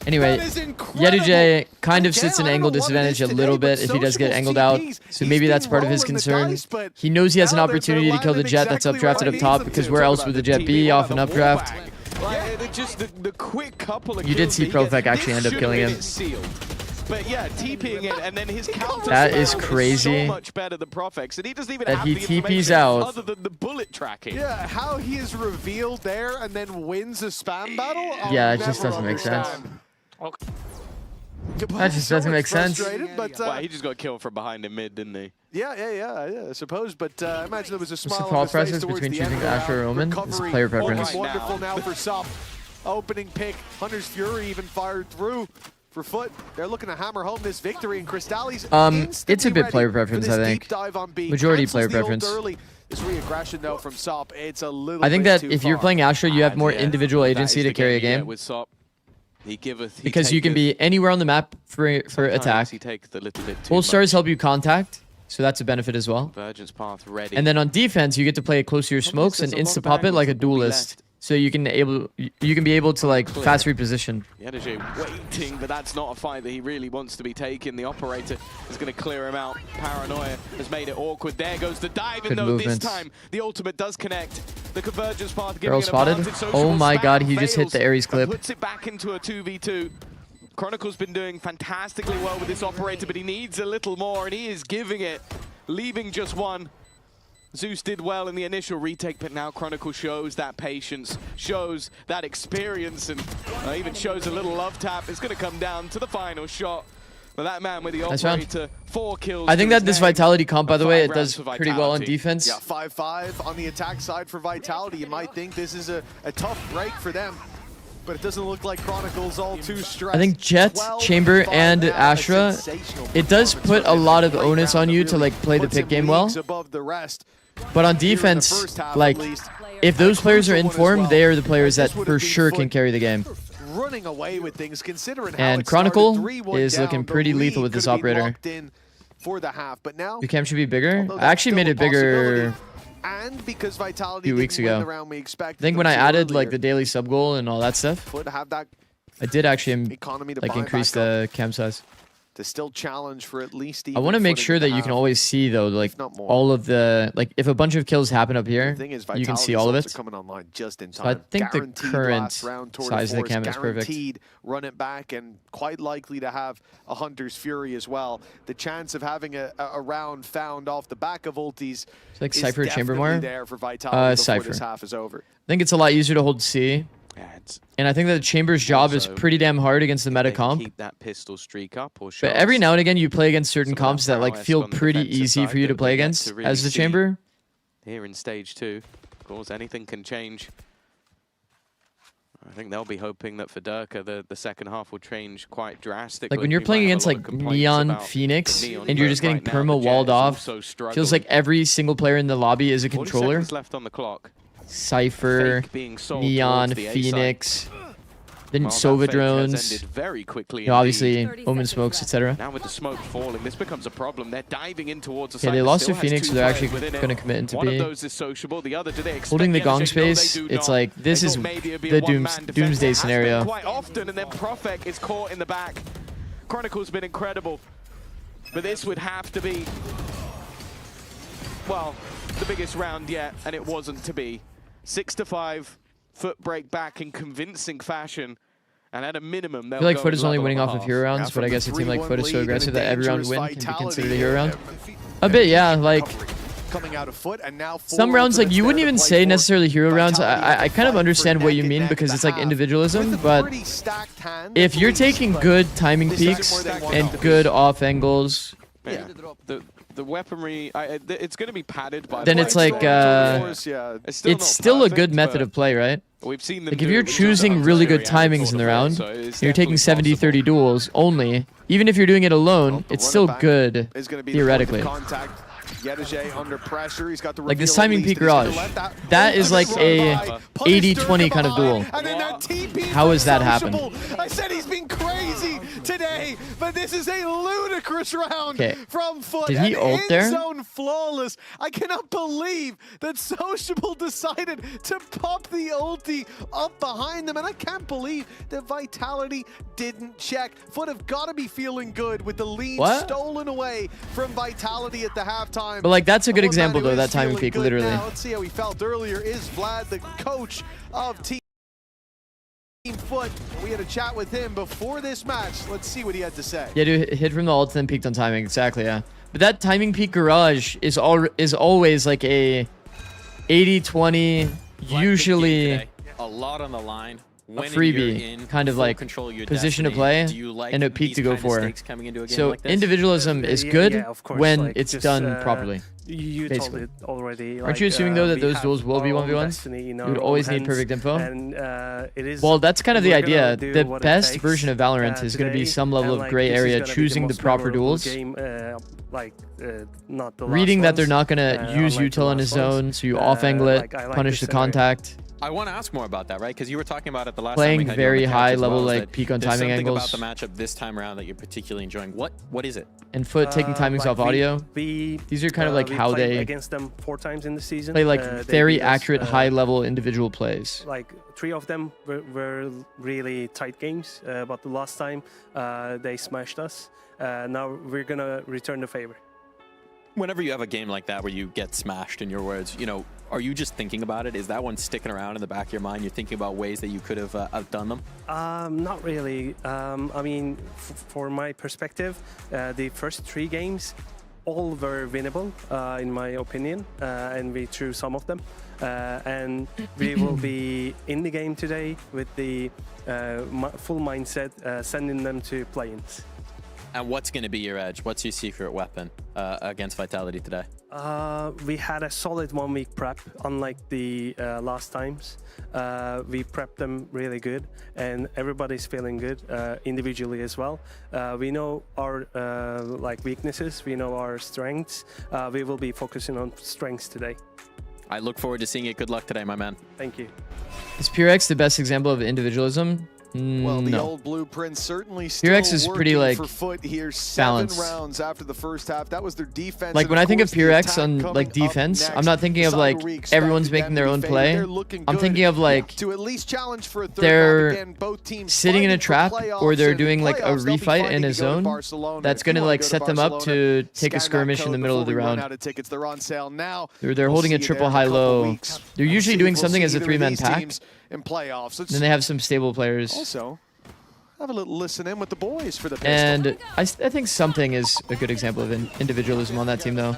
Speaker 3: Anyway, NRG kind of sits in angle disadvantage a little bit if he does get angled out, so maybe that's part of his concern. He knows he has an opportunity to kill the Jet that's updrafted up top, because where else would the Jet be off an updraft? You did see Profec actually end up killing him.
Speaker 4: But yeah, TPing it, and then his counter
Speaker 3: that is crazy.
Speaker 4: So much better than Profex, and he doesn't even
Speaker 3: that
Speaker 4: have
Speaker 3: he
Speaker 4: the
Speaker 3: TPs out
Speaker 4: other than the bullet tracking.
Speaker 6: Yeah, how he is revealed there and then wins a spam battle.
Speaker 3: Yeah, it just doesn't make sense. That just doesn't make sense.
Speaker 6: But,
Speaker 4: well, he just got killed from behind in mid, didn't he?
Speaker 6: Yeah, I suppose. But I imagine there was a smile
Speaker 3: on his face towards between choosing Asher or Omen? It's player preference.
Speaker 6: Wonderful now for Sop. Opening pick. Hunter's Fury even fired through for Foot. They're looking to hammer home this victory, and Crystalli's
Speaker 3: it's a bit player preference, I think. Majority player preference.
Speaker 6: This re-aggression though from Sop, it's a little
Speaker 3: I think that if you're playing Asher, you have more individual agency to carry a game.
Speaker 4: With Sop.
Speaker 3: Because you can be anywhere on the map for attack. Full stars help you contact, so that's a benefit as well.
Speaker 4: Virgin's path ready.
Speaker 3: And then on defense, you get to play close to your smokes and insta pop it like a duelist. So you can be able to like fast reposition.
Speaker 4: NRG waiting, but that's not a fight that he really wants to be taking. The operator is going to clear him out. Paranoia has made it awkward. There goes the dive, and though this time the ultimate does connect. The convergence path giving it advantage.
Speaker 3: Oh my god, he just hit the Ares clip.
Speaker 4: Puts it back into a 2v2. Chronicle's been doing fantastically well with this operator, but he needs a little more, and he is giving it, leaving just one. Zeus did well in the initial retake, but now Chronicle shows that patience, shows that experience, and even shows a little love tap. It's going to come down to the final shot.
Speaker 7: But that man with the
Speaker 3: Nice round.
Speaker 7: operator, 4 kills.
Speaker 3: I think
Speaker 7: to
Speaker 3: that
Speaker 7: his
Speaker 3: this
Speaker 7: name.
Speaker 3: Vitality comp, by the way,
Speaker 7: 5
Speaker 3: it does
Speaker 7: rounds for
Speaker 3: pretty well on
Speaker 7: Vitality.
Speaker 3: defense.
Speaker 6: Yeah, 5-5 on the attack side for Vitality. You might think this is a tough break for them, but it doesn't look like Chronicle's all too stressed.
Speaker 3: I think Jet,
Speaker 6: 12
Speaker 3: Chamber,
Speaker 6: five
Speaker 3: and
Speaker 6: now, a
Speaker 3: Astra,
Speaker 6: sensational
Speaker 3: it does
Speaker 6: performance
Speaker 3: put
Speaker 6: from
Speaker 3: a
Speaker 6: them.
Speaker 3: lot of
Speaker 6: Great
Speaker 3: onus
Speaker 6: round
Speaker 3: on
Speaker 6: that
Speaker 3: you to
Speaker 6: really
Speaker 3: like play the
Speaker 6: puts
Speaker 3: pick
Speaker 6: him
Speaker 3: game well.
Speaker 6: leagues above the rest.
Speaker 3: But on
Speaker 6: Here in the
Speaker 3: defense,
Speaker 6: first half,
Speaker 3: like,
Speaker 6: at least.
Speaker 3: if those players are in
Speaker 6: crucial one as
Speaker 3: form,
Speaker 6: well.
Speaker 3: they are the players
Speaker 6: This
Speaker 3: that
Speaker 6: would
Speaker 3: for
Speaker 6: have been
Speaker 3: sure
Speaker 6: Foot
Speaker 3: can carry the game.
Speaker 6: running away with things, considering how
Speaker 3: And
Speaker 6: it started
Speaker 3: Chronicle
Speaker 6: 3-1
Speaker 3: is
Speaker 6: down,
Speaker 3: looking
Speaker 6: the
Speaker 3: pretty
Speaker 6: lead
Speaker 3: lethal with this
Speaker 6: could have been
Speaker 3: operator.
Speaker 6: locked in for the half, but now
Speaker 3: Your cam should be bigger.
Speaker 6: although
Speaker 3: I
Speaker 6: that's
Speaker 3: actually
Speaker 6: still
Speaker 3: made
Speaker 6: a
Speaker 3: it bigger
Speaker 6: possibility, and because Vitality
Speaker 3: a few weeks
Speaker 6: didn't win
Speaker 3: ago.
Speaker 6: the round we expected
Speaker 3: I think
Speaker 6: them
Speaker 3: when I
Speaker 6: to
Speaker 3: added like
Speaker 6: earlier,
Speaker 3: the daily sub goal and all that stuff,
Speaker 6: would have that
Speaker 3: I did actually
Speaker 6: economy to
Speaker 3: like
Speaker 6: buy
Speaker 3: increase
Speaker 6: back up
Speaker 3: the cam size.
Speaker 6: to still challenge for at least.
Speaker 3: I want to make
Speaker 6: footing
Speaker 3: sure
Speaker 6: in the
Speaker 3: that you can
Speaker 6: half.
Speaker 3: always see though, like
Speaker 6: not more.
Speaker 3: all of the like if a bunch of kills happen up here,
Speaker 6: The thing is,
Speaker 3: you can see
Speaker 6: Vitality's
Speaker 3: all of
Speaker 6: ults
Speaker 3: it.
Speaker 6: are coming online just in
Speaker 3: So I
Speaker 6: time.
Speaker 3: think the
Speaker 6: Guaranteed
Speaker 3: current
Speaker 6: last round tour de
Speaker 3: size of the
Speaker 6: force,
Speaker 3: cam is perfect.
Speaker 6: guaranteed run it back, and quite likely to have a Hunter's Fury as well. The chance of having a round found off the back of ultis
Speaker 3: It's like
Speaker 6: is
Speaker 3: Cypher Chamber
Speaker 6: definitely
Speaker 3: more.
Speaker 6: there for Vitality before
Speaker 3: Cypher.
Speaker 6: this half is over.
Speaker 3: I think it's a lot easier to hold C. And I think that the Chamber's job is
Speaker 7: Also,
Speaker 3: pretty damn hard against the meta
Speaker 7: They can
Speaker 3: comp.
Speaker 7: keep that pistol streak up or
Speaker 3: But every
Speaker 7: shots.
Speaker 3: now and again, you play against certain
Speaker 7: Some of that
Speaker 3: comps that like
Speaker 7: prowess
Speaker 3: feel
Speaker 7: on the
Speaker 3: pretty
Speaker 7: defensive
Speaker 3: easy
Speaker 7: side
Speaker 3: for you to
Speaker 7: that
Speaker 3: play
Speaker 7: we get
Speaker 3: against
Speaker 7: to really
Speaker 3: as the
Speaker 7: see
Speaker 3: Chamber.
Speaker 7: Here in stage 2, of course, anything can change. I think they'll be hoping that for Durka, the second half will change quite drastically.
Speaker 3: Like when you're
Speaker 7: We
Speaker 3: playing
Speaker 7: might have
Speaker 3: against
Speaker 7: a lot of
Speaker 3: like
Speaker 7: complaints
Speaker 3: Neon
Speaker 7: about
Speaker 3: Phoenix
Speaker 7: the Neon,
Speaker 3: and you're
Speaker 7: but
Speaker 3: just getting
Speaker 7: right now, the
Speaker 3: perma
Speaker 7: Jet
Speaker 3: walled
Speaker 7: is
Speaker 3: off,
Speaker 7: also struggling.
Speaker 3: feels like every single player in the lobby is a
Speaker 7: 40
Speaker 3: controller.
Speaker 7: seconds left on the clock.
Speaker 3: Cypher,
Speaker 7: Fake being sold
Speaker 3: Neon,
Speaker 7: towards the A side.
Speaker 3: Phoenix, then
Speaker 7: Well, that
Speaker 3: Sova
Speaker 7: fake has
Speaker 3: drones,
Speaker 7: ended very quickly
Speaker 3: you know, obviously
Speaker 7: indeed.
Speaker 3: Omen smokes, etc.
Speaker 7: Now with the smoke falling, this becomes a problem. They're diving in towards the
Speaker 3: Yeah,
Speaker 7: side
Speaker 3: they
Speaker 7: that
Speaker 3: lost
Speaker 7: still
Speaker 3: to
Speaker 7: has
Speaker 3: Phoenix,
Speaker 7: two
Speaker 3: so they're
Speaker 7: players
Speaker 3: actually
Speaker 7: within it.
Speaker 3: going to commit into
Speaker 7: One
Speaker 3: B.
Speaker 7: of those is sociable, the other, do they expect
Speaker 3: Holding the
Speaker 7: NRG?
Speaker 3: gong
Speaker 7: No,
Speaker 3: space,
Speaker 7: they do
Speaker 3: it's
Speaker 7: not.
Speaker 3: like this
Speaker 7: They
Speaker 3: is
Speaker 7: thought maybe it'd be
Speaker 3: the
Speaker 7: a one-man defense.
Speaker 3: doomsday
Speaker 7: It has been
Speaker 3: scenario.
Speaker 7: quite often, and then Profek is caught in the back. Chronicle's been incredible, but this would have to be, well, the biggest round yet, and it wasn't to be. 6-5, foot break back in convincing fashion, and at a minimum,
Speaker 3: I feel like Foot is only winning off of hero rounds, but I guess a team like Foot is so aggressive that every round win can be considered a hero round. A bit, yeah. Like
Speaker 6: coming out of Foot, and now
Speaker 3: some rounds, like you wouldn't even say necessarily hero rounds. I kind of understand what you mean because it's like individualism, but if you're taking good timing peaks and good off angles,
Speaker 7: yeah, the weaponry, it's going to be padded by.
Speaker 3: then it's like it's still a good method of play, right?
Speaker 7: We've seen them
Speaker 3: like if you're choosing really good timings in the round, and you're taking 70-30 duels only, even if you're doing it alone, it's still good theoretically.
Speaker 6: Yedeje under pressure. He's got the
Speaker 3: like this timing peak garage, that is like a 80-20 kind of duel. How has that happened?
Speaker 6: I said he's been crazy today, but this is a ludicrous round from Foot.
Speaker 3: Did he ult there?
Speaker 6: Zone flawless. I cannot believe that Sociable decided to pop the ulti up behind them, and I can't believe that Vitality didn't check. Foot have got to be feeling good with the lead stolen away from Vitality at the halftime.
Speaker 3: But like that's a good example though, that timing peak, literally.
Speaker 6: Now, let's see how he felt earlier. Is Vlad the coach of Team Foot? We had a chat with him before this match. Let's see what he had to say.
Speaker 3: Yeah, dude, hit from the ult then peaked on timing. Exactly, yeah. But that timing peak garage is always like a 80-20, usually
Speaker 8: a lot on the line.
Speaker 3: a freebie, kind of like position to play and a peak to go for. So individualism is good when it's done properly.
Speaker 17: You told it already.
Speaker 3: Aren't you assuming though that those duels will be 1v1s? You would always need perfect info.
Speaker 17: And, it is,
Speaker 3: well, that's kind of the idea. The best version of Valorant is going to be some level of gray area, choosing the proper duels. Reading that they're not going to use util in his zone, so you off-angle it, punish the contact.
Speaker 8: I want to ask more about that, right? Because you were talking about it the last
Speaker 3: playing
Speaker 8: time we had
Speaker 3: very
Speaker 8: you on the
Speaker 3: high
Speaker 8: couch as
Speaker 3: level,
Speaker 8: well,
Speaker 3: like peak on timing angles.
Speaker 8: There's something about the matchup this time around that you're particularly enjoying. What is it?
Speaker 3: And Foot taking timings off audio. These are kind of like how they
Speaker 17: against them 4 times in the season.
Speaker 3: Play like very accurate, high level individual plays.
Speaker 17: Like 3 of them were really tight games, but the last time they smashed us. Now we're gonna return the favor.
Speaker 8: Whenever you have a game like that where you get smashed, in your words, you know, are you just thinking about it? Is that one sticking around in the back of your mind? You're thinking about ways that you could have outdone them?
Speaker 17: Not really. I mean, for my perspective, the first 3 games, all were winnable, in my opinion, and we threw some of them. And we will be in the game today with the full mindset, sending them to play-ins.
Speaker 8: And what's going to be your edge? What's your secret weapon against Vitality today?
Speaker 17: We had a solid 1 week prep, unlike the last times. We prepped them really good, and everybody's feeling good individually as well. We know our like weaknesses, we know our strengths. We will be focusing on strengths today.
Speaker 8: I look forward to seeing it. Good luck today, my man.
Speaker 17: Thank you.
Speaker 3: Is PureX the best example of individualism?
Speaker 6: Well, the
Speaker 3: No.
Speaker 6: old blueprint certainly still
Speaker 3: PureX is pretty
Speaker 6: working
Speaker 3: like
Speaker 6: for foot here. 7
Speaker 3: balanced.
Speaker 6: rounds after the first half. That was their defense.
Speaker 3: Like
Speaker 6: and
Speaker 3: when
Speaker 6: of
Speaker 3: I think of
Speaker 6: course, the
Speaker 3: PureX
Speaker 6: attack
Speaker 3: on
Speaker 6: coming
Speaker 3: like
Speaker 6: up
Speaker 3: defense,
Speaker 6: next.
Speaker 3: I'm not thinking of like
Speaker 6: Cyber Week
Speaker 3: everyone's
Speaker 6: expected
Speaker 3: making
Speaker 6: them
Speaker 3: their
Speaker 6: to
Speaker 3: own
Speaker 6: be
Speaker 3: play.
Speaker 6: favored. They're looking
Speaker 3: I'm
Speaker 6: good
Speaker 3: thinking of like
Speaker 6: to at least challenge for a third
Speaker 3: they're
Speaker 6: map. Again, both teams
Speaker 3: sitting in a
Speaker 6: fighting for
Speaker 3: trap, or
Speaker 6: playoffs,
Speaker 3: they're
Speaker 6: and
Speaker 3: doing like a
Speaker 6: playoffs, they'll be
Speaker 3: refight
Speaker 6: fighting
Speaker 3: in
Speaker 6: to
Speaker 3: a
Speaker 6: go to
Speaker 3: zone
Speaker 6: Barcelona.
Speaker 3: that's
Speaker 6: If you
Speaker 3: gonna
Speaker 6: wanna
Speaker 3: like
Speaker 6: go to
Speaker 3: set them up
Speaker 6: Barcelona,
Speaker 3: to take a
Speaker 6: scan that
Speaker 3: skirmish in
Speaker 6: code
Speaker 3: the middle of the
Speaker 6: before we run
Speaker 3: round.
Speaker 6: out of tickets. They're on sale now.
Speaker 3: They're
Speaker 6: We'll
Speaker 3: holding a
Speaker 6: see you
Speaker 3: triple
Speaker 6: there in a couple
Speaker 3: high-low.
Speaker 6: weeks.
Speaker 3: They're
Speaker 6: And
Speaker 3: usually
Speaker 6: see
Speaker 3: doing
Speaker 6: if we'll
Speaker 3: something
Speaker 6: see
Speaker 3: as a
Speaker 6: either of
Speaker 3: 3-man
Speaker 6: these
Speaker 3: pack.
Speaker 6: teams in playoffs.
Speaker 3: Then they have some stable players.
Speaker 6: Also, have a little listen in with the boys for the pistol.
Speaker 3: And I think something is a good example of individualism on that team, though.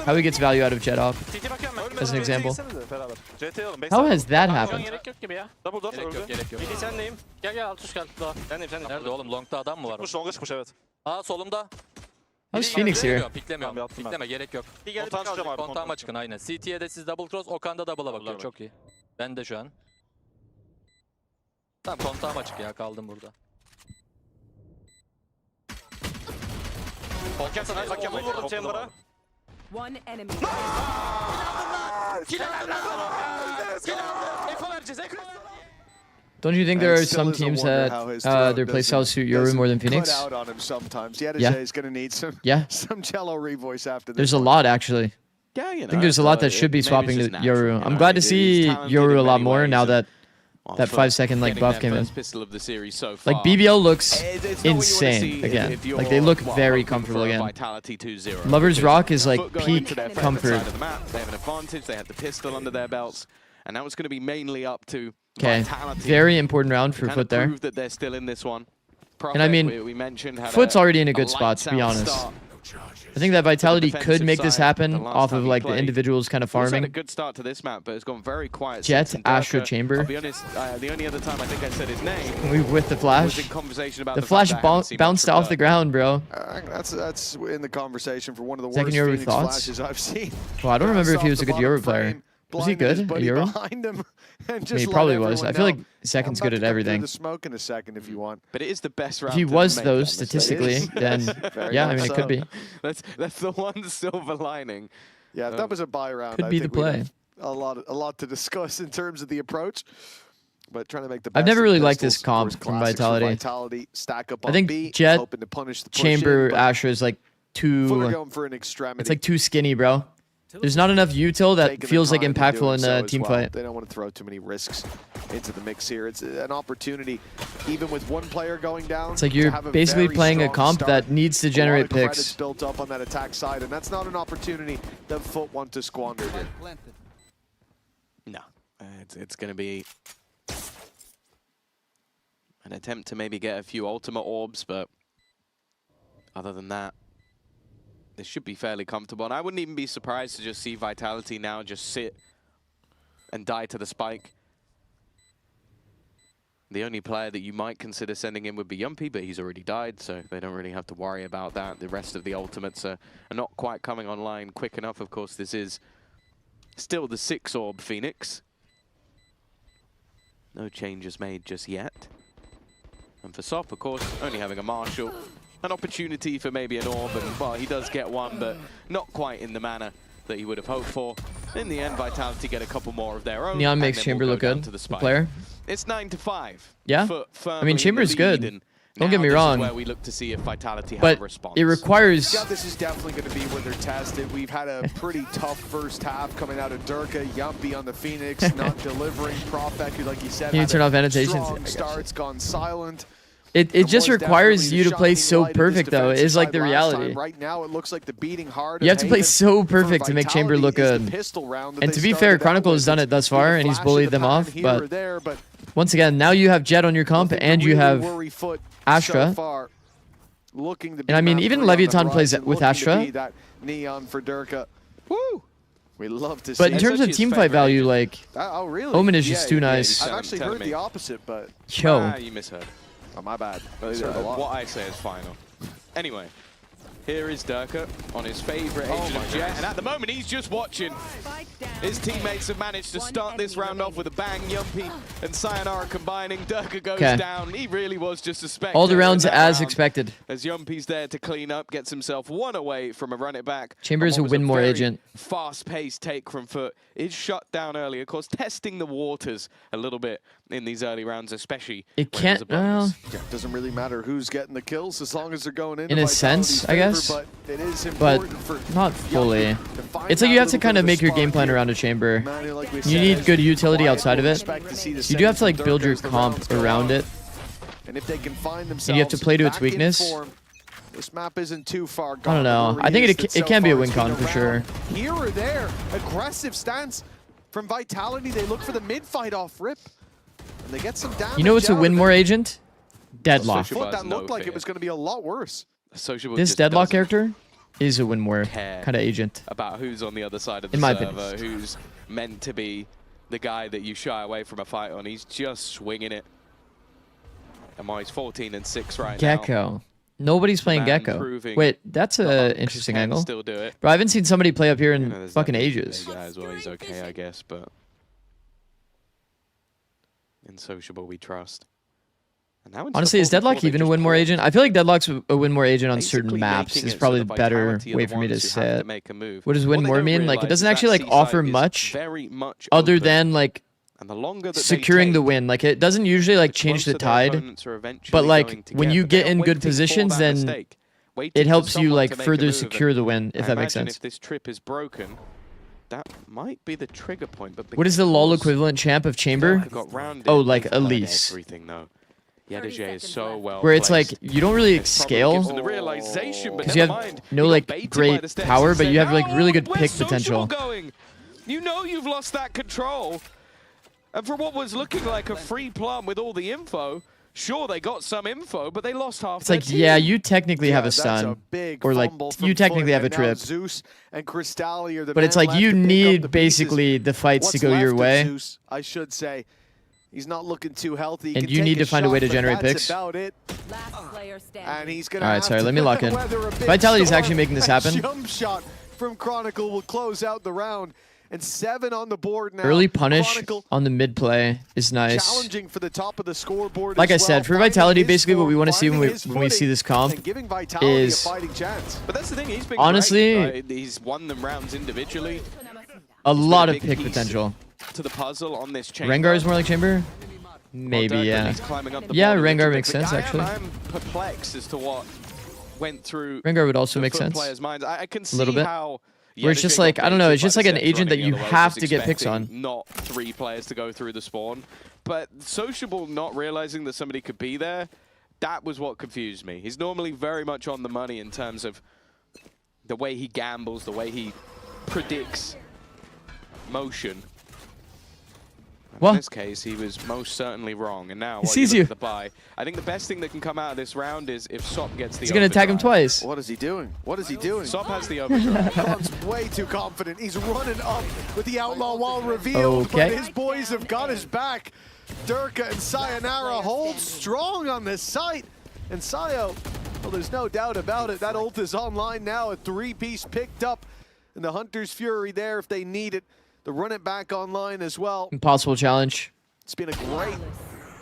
Speaker 3: How he gets value out of Jet off, as an example. How has that happened?
Speaker 18: Gerek yok gibi ya. Gerek yok. Bir sendeyim. Gel alt üst gel. Sendeyim. Nerede oğlum? Long'da adam mı var? Longa çıkmış evet. Aa solumda.
Speaker 3: How's Phoenix here?
Speaker 18: Piklemiyorum. Pikleme gerek yok. Kontağıma çıkın aynen. CT'ye de siz double cross, Okan da double'a bakıyor. Çok iyi. Ben de şu an. Tamam kontağıma çık ya, kaldım burada. Okan sana vurdum chamber'a.
Speaker 9: One enemy.
Speaker 3: Don't you think there are some teams that their playstyle suit Yoru more than Phoenix?
Speaker 6: Cut out on him sometimes.
Speaker 3: Yeah.
Speaker 6: Is going to need some cello revoice after this.
Speaker 3: There's a lot, actually.
Speaker 4: Yeah, you know,
Speaker 3: I think there's a lot that should be swapping to Yoru. I'm glad to see Yoru a lot more now that that 5-second like buff came in.
Speaker 4: Pistol of the series so
Speaker 3: Like
Speaker 4: far.
Speaker 3: BBL looks
Speaker 4: It's not what you wanna
Speaker 3: insane
Speaker 4: see
Speaker 3: again.
Speaker 4: if you're,
Speaker 3: Like they look very
Speaker 4: hoping
Speaker 3: comfortable
Speaker 4: for a
Speaker 3: again.
Speaker 4: Vitality 2-0.
Speaker 3: Lovers
Speaker 4: Because
Speaker 3: Rock is like
Speaker 4: Foot going
Speaker 3: peak
Speaker 4: into their favorite
Speaker 3: comfort.
Speaker 4: side of the map, they have an advantage. They have the pistol under their belts, and now it's going to be mainly up to
Speaker 3: Okay,
Speaker 4: Vitality.
Speaker 3: very important round for
Speaker 4: to
Speaker 3: Foot there.
Speaker 4: prove that they're still in this one.
Speaker 3: And I mean,
Speaker 4: we mentioned had
Speaker 3: Foot's already in a good spot,
Speaker 4: lights
Speaker 3: to be
Speaker 4: out
Speaker 3: honest.
Speaker 4: start.
Speaker 3: I think that Vitality
Speaker 4: defensive
Speaker 3: could make this
Speaker 4: side,
Speaker 3: happen
Speaker 4: the last
Speaker 3: off
Speaker 4: time
Speaker 3: of
Speaker 4: he
Speaker 3: like the
Speaker 4: played.
Speaker 3: individuals kind of
Speaker 4: He's had a
Speaker 3: farming.
Speaker 4: good start to this map, but it's gone very quiet.
Speaker 3: Jet,
Speaker 4: since
Speaker 3: Astra,
Speaker 4: Durka,
Speaker 3: Chamber.
Speaker 4: I'll be honest, the only other time I think I said his name
Speaker 3: We with the
Speaker 4: was
Speaker 3: flash.
Speaker 4: in conversation about
Speaker 3: The
Speaker 4: the
Speaker 3: flash
Speaker 4: fact that I haven't seen much
Speaker 3: bounced
Speaker 4: from
Speaker 3: off the
Speaker 4: Durka.
Speaker 3: ground, bro.
Speaker 6: That's in the conversation for one of the
Speaker 3: Second
Speaker 6: worst
Speaker 3: Yoru
Speaker 6: Phoenix
Speaker 3: thoughts?
Speaker 6: flashes I've seen.
Speaker 3: Well, I don't remember if he
Speaker 6: Off
Speaker 3: was a
Speaker 6: the
Speaker 3: good
Speaker 6: bottom
Speaker 3: Yoru player.
Speaker 6: frame,
Speaker 3: Was he
Speaker 6: blinded his
Speaker 3: good at
Speaker 6: buddy
Speaker 3: Yoru?
Speaker 6: behind him, and
Speaker 3: I mean,
Speaker 6: just
Speaker 3: he
Speaker 6: let
Speaker 3: probably was.
Speaker 6: everyone
Speaker 3: I feel like
Speaker 6: know.
Speaker 3: Second's
Speaker 6: I'm
Speaker 3: good
Speaker 6: about
Speaker 3: at
Speaker 6: to come through
Speaker 3: everything.
Speaker 6: the smoke in a second if you want.
Speaker 4: But it is the best round.
Speaker 3: If he
Speaker 4: to
Speaker 3: was
Speaker 4: make
Speaker 3: though
Speaker 4: on this
Speaker 3: statistically,
Speaker 4: stage.
Speaker 3: then
Speaker 6: Very
Speaker 3: yeah, I
Speaker 6: much
Speaker 3: mean it could
Speaker 6: so.
Speaker 3: be.
Speaker 4: That's the one silver lining.
Speaker 6: Yeah, if that was a buy round,
Speaker 3: Could
Speaker 6: I
Speaker 3: be the
Speaker 6: think we'd
Speaker 3: play.
Speaker 6: have a lot to discuss in terms of the approach. But trying to make the
Speaker 3: I've
Speaker 6: best
Speaker 3: never
Speaker 6: of
Speaker 3: really liked
Speaker 6: pistols,
Speaker 3: this
Speaker 6: of
Speaker 3: comp
Speaker 6: course,
Speaker 3: from
Speaker 6: classics for
Speaker 3: Vitality.
Speaker 6: Vitality stack up
Speaker 3: I
Speaker 6: on
Speaker 3: think
Speaker 6: B,
Speaker 3: Jet,
Speaker 6: hoping to punish the push
Speaker 3: Chamber,
Speaker 6: in, but
Speaker 3: Astra is like
Speaker 6: Fuller
Speaker 3: too.
Speaker 6: going for an extremity.
Speaker 3: It's like too skinny, bro. There's not enough util that
Speaker 6: Taking the
Speaker 3: feels like
Speaker 6: time and
Speaker 3: impactful
Speaker 6: doing
Speaker 3: in
Speaker 6: so
Speaker 3: a
Speaker 6: as
Speaker 3: team
Speaker 6: well.
Speaker 3: fight.
Speaker 6: They don't want to throw too many risks into the mix here. It's an opportunity, even with one player going down.
Speaker 3: It's like
Speaker 6: to
Speaker 3: you're
Speaker 6: have a
Speaker 3: basically
Speaker 6: very
Speaker 3: playing a
Speaker 6: strong
Speaker 3: comp
Speaker 6: start.
Speaker 3: that needs to
Speaker 6: A lot
Speaker 3: generate
Speaker 6: of credits
Speaker 3: picks.
Speaker 6: built up on that attack side, and that's not an opportunity that Foot want to squander here.
Speaker 4: No, it's going to be an attempt to maybe get a few ultimate orbs, but other than that, this should be fairly comfortable. And I wouldn't even be surprised to just see Vitality now just sit and die to the spike. The only player that you might consider sending in would be Yumpy, but he's already died, so they don't really have to worry about that. The rest of the ultimates are not quite coming online quick enough. Of course, this is still the 6-orb Phoenix. No changes made just yet. And for Sop, of course, only having a Marshal, an opportunity for maybe an orb, and well, he does get one, but not quite in the manner that he would have hoped for. In the end, Vitality get a couple more of their own.
Speaker 3: Neon
Speaker 4: and
Speaker 3: makes
Speaker 4: then
Speaker 3: Chamber
Speaker 4: we'll
Speaker 3: look
Speaker 4: go down
Speaker 3: good.
Speaker 4: to the
Speaker 3: The
Speaker 4: spike.
Speaker 3: player.
Speaker 4: It's 9-5.
Speaker 3: Yeah.
Speaker 4: Foot
Speaker 3: I
Speaker 4: firmly
Speaker 3: mean,
Speaker 4: in the
Speaker 3: Chamber's
Speaker 4: lead,
Speaker 3: good.
Speaker 4: and
Speaker 3: Don't get
Speaker 4: now
Speaker 3: me
Speaker 4: this
Speaker 3: wrong.
Speaker 4: is where we look to see if Vitality have
Speaker 3: But
Speaker 4: a response.
Speaker 3: it requires.
Speaker 6: Yeah, this is definitely going to be where they're tested. We've had a pretty tough first half coming out of Durka. Yumpy on the Phoenix, not delivering. Prophet, who, like you said,
Speaker 3: Can you
Speaker 6: had
Speaker 3: turn
Speaker 6: a
Speaker 3: off annotations?
Speaker 6: strong start. It's gone silent.
Speaker 3: It just
Speaker 6: was
Speaker 3: requires
Speaker 6: definitely
Speaker 3: you
Speaker 6: the
Speaker 3: to play
Speaker 6: shining
Speaker 3: so
Speaker 6: light of this
Speaker 3: perfect, though. It
Speaker 6: defensive
Speaker 3: is like
Speaker 6: side
Speaker 3: the
Speaker 6: last
Speaker 3: reality.
Speaker 6: time. Right now, it looks like the beating heart.
Speaker 3: You have to play
Speaker 6: Haven
Speaker 3: so
Speaker 6: for
Speaker 3: perfect to make Chamber look
Speaker 6: Vitality is
Speaker 3: good.
Speaker 6: the pistol round that
Speaker 3: And
Speaker 6: they
Speaker 3: to be fair,
Speaker 6: started out
Speaker 3: Chronicle
Speaker 6: with.
Speaker 3: has done it thus far, and he's
Speaker 6: Flash of
Speaker 3: bullied
Speaker 6: the
Speaker 3: them
Speaker 6: pan
Speaker 3: off.
Speaker 6: here
Speaker 3: But
Speaker 6: or there, but
Speaker 3: once again, now you have Jet on your comp,
Speaker 6: looking to
Speaker 3: and you
Speaker 6: really
Speaker 3: have
Speaker 6: worry Foot
Speaker 3: Astra.
Speaker 6: so far. Looking to be
Speaker 3: And I mean,
Speaker 6: map
Speaker 3: even
Speaker 6: 3 on the
Speaker 3: Leviathan plays
Speaker 6: horizon,
Speaker 3: with
Speaker 6: looking to
Speaker 3: Astra.
Speaker 6: be that Neon for Durka. Woo! We love to see
Speaker 3: But in
Speaker 6: it.
Speaker 3: terms of team fight value, like
Speaker 6: Oh, really?
Speaker 3: Omen is
Speaker 6: Yeah,
Speaker 3: just too
Speaker 6: yeah,
Speaker 3: nice.
Speaker 6: I've actually heard the opposite, but
Speaker 3: Yo,
Speaker 4: you misheard.
Speaker 6: Oh, my bad.
Speaker 7: What I say is final. Anyway, here is Durka on his favorite agent of Jet, and at the moment he's just watching. His teammates have managed to start this round off with a bang. Yumpy and Sayonara combining. Durka goes down. He really was just a spectator.
Speaker 3: All the rounds as expected.
Speaker 7: As Yumpy's there to clean up, gets himself one away from a run it back.
Speaker 3: Chamber is a win more agent.
Speaker 7: Fast-paced take from Foot is shut down early. Of course, testing the waters a little bit in these early rounds, especially.
Speaker 3: It can't.
Speaker 6: Yeah, it doesn't really matter who's getting the kills as long as they're going in.
Speaker 3: In a sense, I guess.
Speaker 6: But it is important for
Speaker 3: not fully. It's like you have to kind of make your game plan around a chamber. You need good utility outside of it. You do have to like build your comp around it.
Speaker 6: And if they can find themselves
Speaker 3: and you have to play to its weakness.
Speaker 6: This map isn't too far
Speaker 3: I
Speaker 6: gone.
Speaker 3: don't know. I think it can be a win con for sure.
Speaker 6: Here or there, aggressive stance from Vitality. They look for the mid fight off rip. And they get some damage.
Speaker 3: You know what's a win more agent? Deadlock.
Speaker 6: That looked like it was going to be a lot worse.
Speaker 3: This Deadlock character is a win more kind of agent.
Speaker 7: About who's on the other side of the server, who's meant to be the guy that you shy away from a fight on. He's just swinging it. And he's 14 and 6 right now.
Speaker 3: Gecko. Nobody's playing Gecko. Wait, that's an interesting angle.
Speaker 7: Still do it.
Speaker 3: Bro, I haven't seen somebody play up here in fucking ages.
Speaker 7: Guy as well. He's okay, I guess, but in Sociable we trust. And now
Speaker 3: honestly, is Deadlock even a win more agent? I feel like Deadlock's a win more agent on certain maps. Is probably the better way for me to say it. What does win more mean? Like, it doesn't actually like offer much other than like securing the win. Like, it doesn't usually like change the tide. But like when you get in good positions, then it helps you like further secure the win, if that makes sense.
Speaker 7: If this trip is broken, that might be the trigger point. But
Speaker 3: what is the LoL equivalent champ of Chamber? Oh, like Elise.
Speaker 7: Yedege is so well
Speaker 3: where it's like you don't really scale because you have no like great power, but you have like really good pick potential.
Speaker 7: You know you've lost that control, and for what was looking like a free plum with all the info, sure they got some info, but they lost half.
Speaker 3: It's like yeah, you technically have a stun, or like you technically have a trip,
Speaker 6: Zeus and Crystalli are the
Speaker 3: but it's like you need basically the fights to go your way.
Speaker 6: Zeus, I should say. He's not looking too healthy.
Speaker 3: And you need to find a way to generate picks.
Speaker 6: About it. And he's gonna
Speaker 3: all right, sorry, let me lock in. Vitality's actually making this happen.
Speaker 6: Jump shot from Chronicle will close out the round. And 7 on the board now.
Speaker 3: Early punish on the mid play is nice.
Speaker 6: Challenging for the top of the scoreboard.
Speaker 3: Like I said, for Vitality, basically what we want to see when we see this comp is
Speaker 7: but that's the thing, he's been
Speaker 3: honestly
Speaker 7: great, right? He's won them rounds individually.
Speaker 3: A lot of pick potential.
Speaker 7: To the puzzle on this chamber.
Speaker 3: Rengar is more like Chamber? Maybe, yeah. Yeah, Rengar makes sense, actually.
Speaker 7: I'm perplexed as to what went through
Speaker 3: Rengar would also make sense.
Speaker 7: Players' minds. I can see
Speaker 3: a little bit.
Speaker 7: how
Speaker 3: where it's just like, I don't know, it's just like an agent that you have to get picks on.
Speaker 7: Not 3 players to go through the spawn. But Sociable not realizing that somebody could be there, that was what confused me. He's normally very much on the money in terms of the way he gambles, the way he predicts motion. In this case, he was most certainly wrong. And now, while you look at the buy, I think the best thing that can come out of this round is if Sop gets the
Speaker 3: He's going to attack him twice.
Speaker 6: What is he doing? What is he doing?
Speaker 7: Sop has the overdrive.
Speaker 6: Khan's way too confident. He's running up with the Outlaw Wall revealed, but his boys have got his back. Durka and Sayonara hold strong on this site. And Sayo, well, there's no doubt about it. That ult is online now, a 3-piece picked up. And the Hunter's Fury there if they need it. The run it back online as well.
Speaker 3: Impossible challenge.
Speaker 6: It's been a great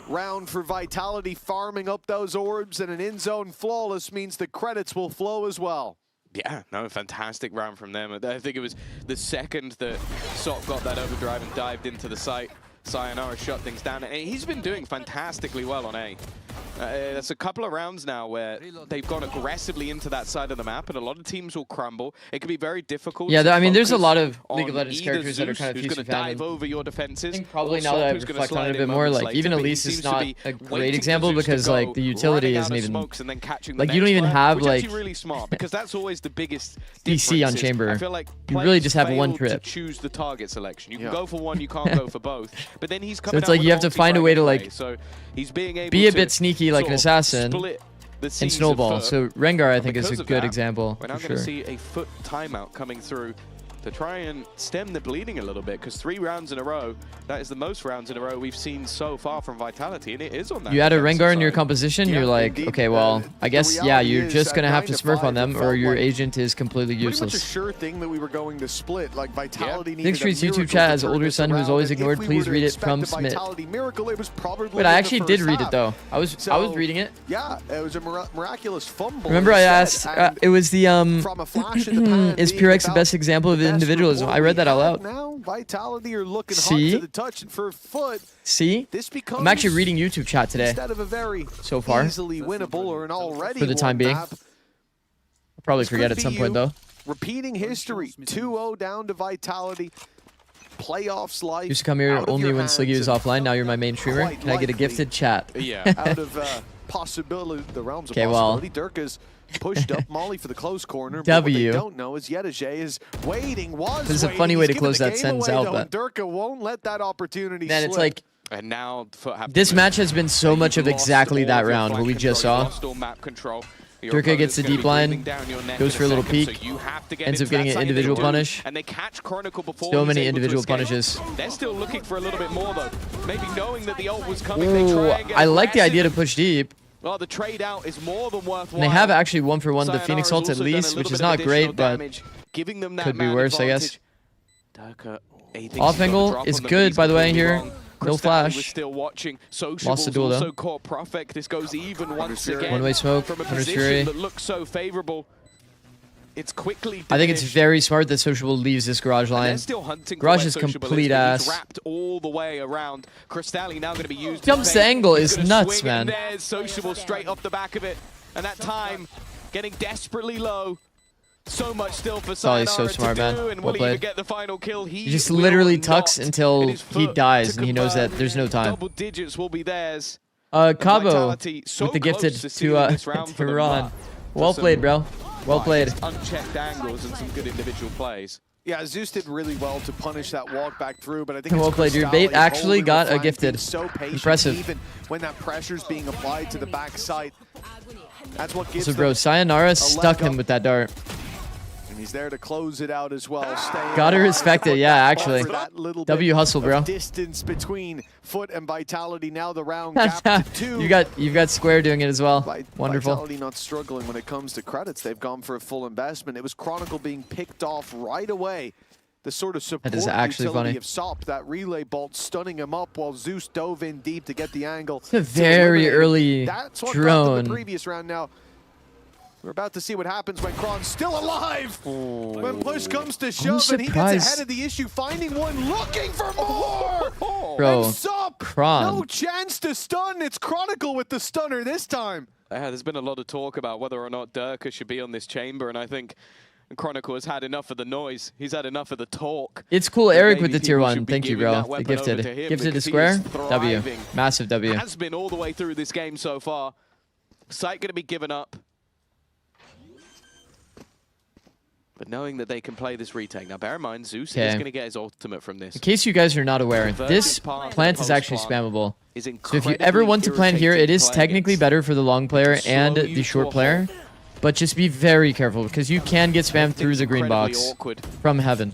Speaker 6: round for Vitality, farming up those orbs, and an in-zone flawless means the credits will flow as well.
Speaker 7: Yeah, no, fantastic round from them. I think it was the second that Sop got that overdrive and dived into the site. Sayonara shut things down, and he's been doing fantastically well on A. That's a couple of rounds now where they've gone aggressively into that side of the map, and a lot of teams will crumble. It can be very difficult.
Speaker 3: Yeah, I mean, there's a lot of League of Legends characters that are kind of
Speaker 7: who's going to dive over your defenses.
Speaker 3: I think probably now that I reflect on it a bit more, like even Elise is not a great example because like the utility isn't even like you don't even have like
Speaker 7: really smart because that's always the biggest
Speaker 3: DC on Chamber.
Speaker 7: I feel like
Speaker 3: you really just have one trip.
Speaker 7: Choose the target selection. You can go for one, you can't go for both. But then he's coming.
Speaker 3: So it's like you have to find a way to like
Speaker 7: so he's being able
Speaker 3: be a bit sneaky like an assassin
Speaker 7: and
Speaker 3: snowball. So Rengar I think is a good example.
Speaker 7: We're now going to see a Foot timeout coming through to try and stem the bleeding a little bit, because 3 rounds in a row, that is the most rounds in a row we've seen so far from Vitality, and it is on that.
Speaker 3: You add a Rengar in your
Speaker 7: side.
Speaker 3: composition, you're like, okay, well, I guess, yeah, you're just going to have to smurf on them, or your agent is completely
Speaker 6: Pretty much a
Speaker 3: useless.
Speaker 6: sure thing that we were going to split. Like Vitality needed
Speaker 3: Zikz Street's YouTube chat has older son who's always ignored. Please read it from Smith. Wait, I actually did read it though. I was reading it.
Speaker 6: Yeah, it was a miraculous fumble.
Speaker 3: Remember, I asked. It was the
Speaker 6: from a flash in the pan,
Speaker 3: is Purex the best example of individualism? I read that out loud.
Speaker 6: Now Vitality are looking hot
Speaker 3: See?
Speaker 6: to the touch and for foot.
Speaker 3: See?
Speaker 6: This becomes
Speaker 3: I'm actually reading YouTube chat today.
Speaker 6: Instead of a very
Speaker 3: so far
Speaker 6: easily winnable or an already
Speaker 3: for the time being.
Speaker 6: map,
Speaker 3: I'll probably forget at some point though.
Speaker 6: repeating history. 2-0 down to Vitality. Playoffs life.
Speaker 3: Used to come here only when Sliggy was offline. Now you're my main streamer.
Speaker 6: quite
Speaker 3: Can I get a gifted chat?
Speaker 6: Yeah, out of possibility, the realms of
Speaker 3: Okay, well.
Speaker 6: possibility. Dirka's pushed up Molly for the close corner. But
Speaker 3: W.
Speaker 6: what they don't know is Yettage is waiting.
Speaker 3: This is a funny way to close that sentence out, but
Speaker 6: Dirka won't let that opportunity
Speaker 3: man,
Speaker 6: slip.
Speaker 3: it's like
Speaker 7: And now
Speaker 3: this match has been so much of exactly that round what we just saw.
Speaker 7: Map control.
Speaker 3: Durka gets the deep line, goes for a little peek, ends up getting an individual punish.
Speaker 7: And they catch Chronicle before
Speaker 3: So many individual punishes.
Speaker 7: They're still looking for a little bit more though. Maybe knowing that the ult was coming, they
Speaker 3: Ooh,
Speaker 7: try and get
Speaker 3: I like the
Speaker 7: aggressive.
Speaker 3: idea to push deep.
Speaker 7: Well, the trade out is more than worthwhile.
Speaker 3: And they have actually 1-for-1 the
Speaker 7: Sayonara's
Speaker 3: Phoenix ult at
Speaker 7: also done a
Speaker 3: least,
Speaker 7: little
Speaker 3: which
Speaker 7: bit
Speaker 3: is
Speaker 7: of
Speaker 3: not
Speaker 7: additional
Speaker 3: great, but
Speaker 7: damage, giving them that
Speaker 3: could be
Speaker 7: man
Speaker 3: worse, I guess.
Speaker 7: advantage. Durka, he thinks
Speaker 3: Off
Speaker 7: he's got a
Speaker 3: angle
Speaker 7: drop
Speaker 3: is
Speaker 7: on them,
Speaker 3: good,
Speaker 7: he's
Speaker 3: by the way,
Speaker 7: completely
Speaker 3: here.
Speaker 7: wrong.
Speaker 3: No
Speaker 7: Crystalli
Speaker 3: flash.
Speaker 7: was still watching.
Speaker 3: Lost the duel, though.
Speaker 7: Also caught Profek. This goes even once again.
Speaker 3: One-way smoke,
Speaker 7: From a
Speaker 3: Hunter's
Speaker 7: position
Speaker 3: Fury.
Speaker 7: that looks so favorable. It's quickly
Speaker 3: I think it's
Speaker 7: diminished.
Speaker 3: very smart that Sociable leaves this garage
Speaker 7: And
Speaker 3: line.
Speaker 7: they're still hunting for
Speaker 3: Garage
Speaker 7: where
Speaker 3: is
Speaker 7: Sociable
Speaker 3: complete
Speaker 7: but
Speaker 3: ass.
Speaker 7: He's wrapped all the way around. Crystalli now going to be used.
Speaker 3: Jumps
Speaker 7: as
Speaker 3: the
Speaker 7: bait.
Speaker 3: angle
Speaker 7: He's
Speaker 3: is
Speaker 7: gonna
Speaker 3: nuts,
Speaker 7: swing, and
Speaker 3: man.
Speaker 7: there's Sociable straight off the back of it. And that time getting desperately low. So much still for
Speaker 3: Oh, he's so
Speaker 7: Sayonara
Speaker 3: smart,
Speaker 7: to
Speaker 3: man.
Speaker 7: do, and
Speaker 3: Well
Speaker 7: will he even
Speaker 3: played.
Speaker 7: get the final kill?
Speaker 3: He just literally tucks until he dies, and he knows that there's no time.
Speaker 7: Double digits will be theirs.
Speaker 3: Cabo
Speaker 7: Vitality so
Speaker 3: with the
Speaker 7: close
Speaker 3: gifted
Speaker 7: to sealing this round
Speaker 3: to
Speaker 7: for them,
Speaker 3: Ron.
Speaker 7: but
Speaker 3: Well
Speaker 7: for
Speaker 3: played,
Speaker 7: some
Speaker 3: bro. Well played.
Speaker 7: unchecked angles and some good individual plays.
Speaker 6: Yeah, Zeus did really well to punish that walk back through, but I think
Speaker 3: Well
Speaker 6: it's
Speaker 3: played. Your
Speaker 6: Crystalli
Speaker 3: bait actually
Speaker 6: holding the
Speaker 3: got a
Speaker 6: flank,
Speaker 3: gifted.
Speaker 6: being so patient,
Speaker 3: Impressive.
Speaker 6: even when that pressure's being applied to the backside. That's what gives
Speaker 3: So, bro,
Speaker 6: them
Speaker 3: Sayonara
Speaker 6: a
Speaker 3: stuck
Speaker 6: leg
Speaker 3: him
Speaker 6: up.
Speaker 3: with that dart.
Speaker 6: And he's there to close it out as well. Staying
Speaker 3: Gotta
Speaker 6: alive,
Speaker 3: respect it,
Speaker 6: but
Speaker 3: yeah,
Speaker 6: that
Speaker 3: actually.
Speaker 6: buffer, that little
Speaker 3: W
Speaker 6: bit
Speaker 3: hustle,
Speaker 6: of
Speaker 3: bro.
Speaker 6: Distance between Foot and Vitality. Now the round gap to 2.
Speaker 3: You've got Square doing it as well. Wonderful.
Speaker 6: Vitality not struggling when it comes to credits. They've gone for a full investment. It was Chronicle being picked off right away. The sort of support
Speaker 3: That is actually
Speaker 6: utility
Speaker 3: funny.
Speaker 6: of Sop, that relay bolt stunning him up while Zeus dove in deep to get the angle.
Speaker 3: It's a very early
Speaker 6: That's what got them
Speaker 3: drone.
Speaker 6: the previous round. Now we're about to see what happens when Kron's still alive. When push comes to shove and he gets
Speaker 3: surprised.
Speaker 6: ahead of the issue, finding one, looking for more.
Speaker 3: Bro,
Speaker 6: And Sop,
Speaker 3: Kron.
Speaker 6: no chance to stun. It's Chronicle with the stunner this time.
Speaker 7: There's been a lot of talk about whether or not Durka should be on this chamber, and I think Chronicle has had enough of the noise. He's had enough of the talk.
Speaker 3: It's cool,
Speaker 7: That
Speaker 3: Eric,
Speaker 7: maybe
Speaker 3: with the tier
Speaker 7: people
Speaker 3: 1.
Speaker 7: should be
Speaker 3: Thank you,
Speaker 7: giving
Speaker 3: bro.
Speaker 7: that
Speaker 3: The
Speaker 7: weapon
Speaker 3: gifted.
Speaker 7: over to him
Speaker 3: Gifted to
Speaker 7: because he
Speaker 3: Square.
Speaker 7: is
Speaker 3: W.
Speaker 7: thriving.
Speaker 3: Massive W.
Speaker 7: Has been all the way through this game so far. Sight going to be given up. But knowing that they can play this retake. Now, bear in mind, Zeus is
Speaker 3: Okay.
Speaker 7: going to get his ultimate from this.
Speaker 3: In case you guys are not aware, this plant is actually spammable. So if you ever want to plant here, it is technically better for the long player and the short player. But just be very careful, because you can get spammed through the green box
Speaker 7: Awkward.
Speaker 3: from heaven.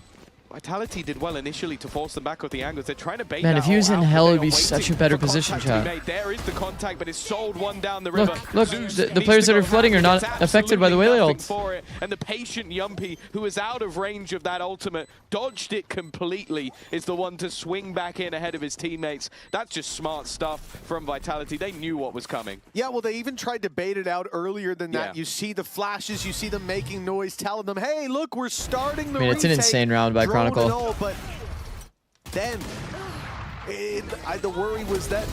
Speaker 7: Vitality did well initially to force them back with the angles. They're trying to bait
Speaker 3: Man,
Speaker 7: that
Speaker 3: if he was
Speaker 7: all
Speaker 3: in
Speaker 7: out, but
Speaker 3: hell,
Speaker 7: they
Speaker 3: it'd
Speaker 7: are
Speaker 3: be such
Speaker 7: waiting
Speaker 3: a better
Speaker 7: for
Speaker 3: position,
Speaker 7: contact to be
Speaker 3: chat.
Speaker 7: made. There is the contact, but it's sold one down the river.
Speaker 3: Look,
Speaker 7: Zeus
Speaker 3: the
Speaker 7: needs
Speaker 3: players
Speaker 7: to
Speaker 3: that are
Speaker 7: go
Speaker 3: flooding are
Speaker 7: ham.
Speaker 3: not
Speaker 7: Gets
Speaker 3: affected by the
Speaker 7: absolutely
Speaker 3: Waylay
Speaker 7: nothing
Speaker 3: ult.
Speaker 7: for it. And the patient Yumpy, who was out of range of that ultimate, dodged it completely, is the one to swing back in ahead of his teammates. That's just smart stuff from Vitality. They knew what was coming.
Speaker 6: Yeah, well, they even tried to bait it out earlier than that.
Speaker 7: Yeah.
Speaker 6: You see the flashes, you see them making noise, telling them, hey, look, we're starting the
Speaker 3: I mean, it's an
Speaker 6: retake,
Speaker 3: insane round by
Speaker 6: drone and
Speaker 3: Chronicle.
Speaker 6: all, but then the worry was that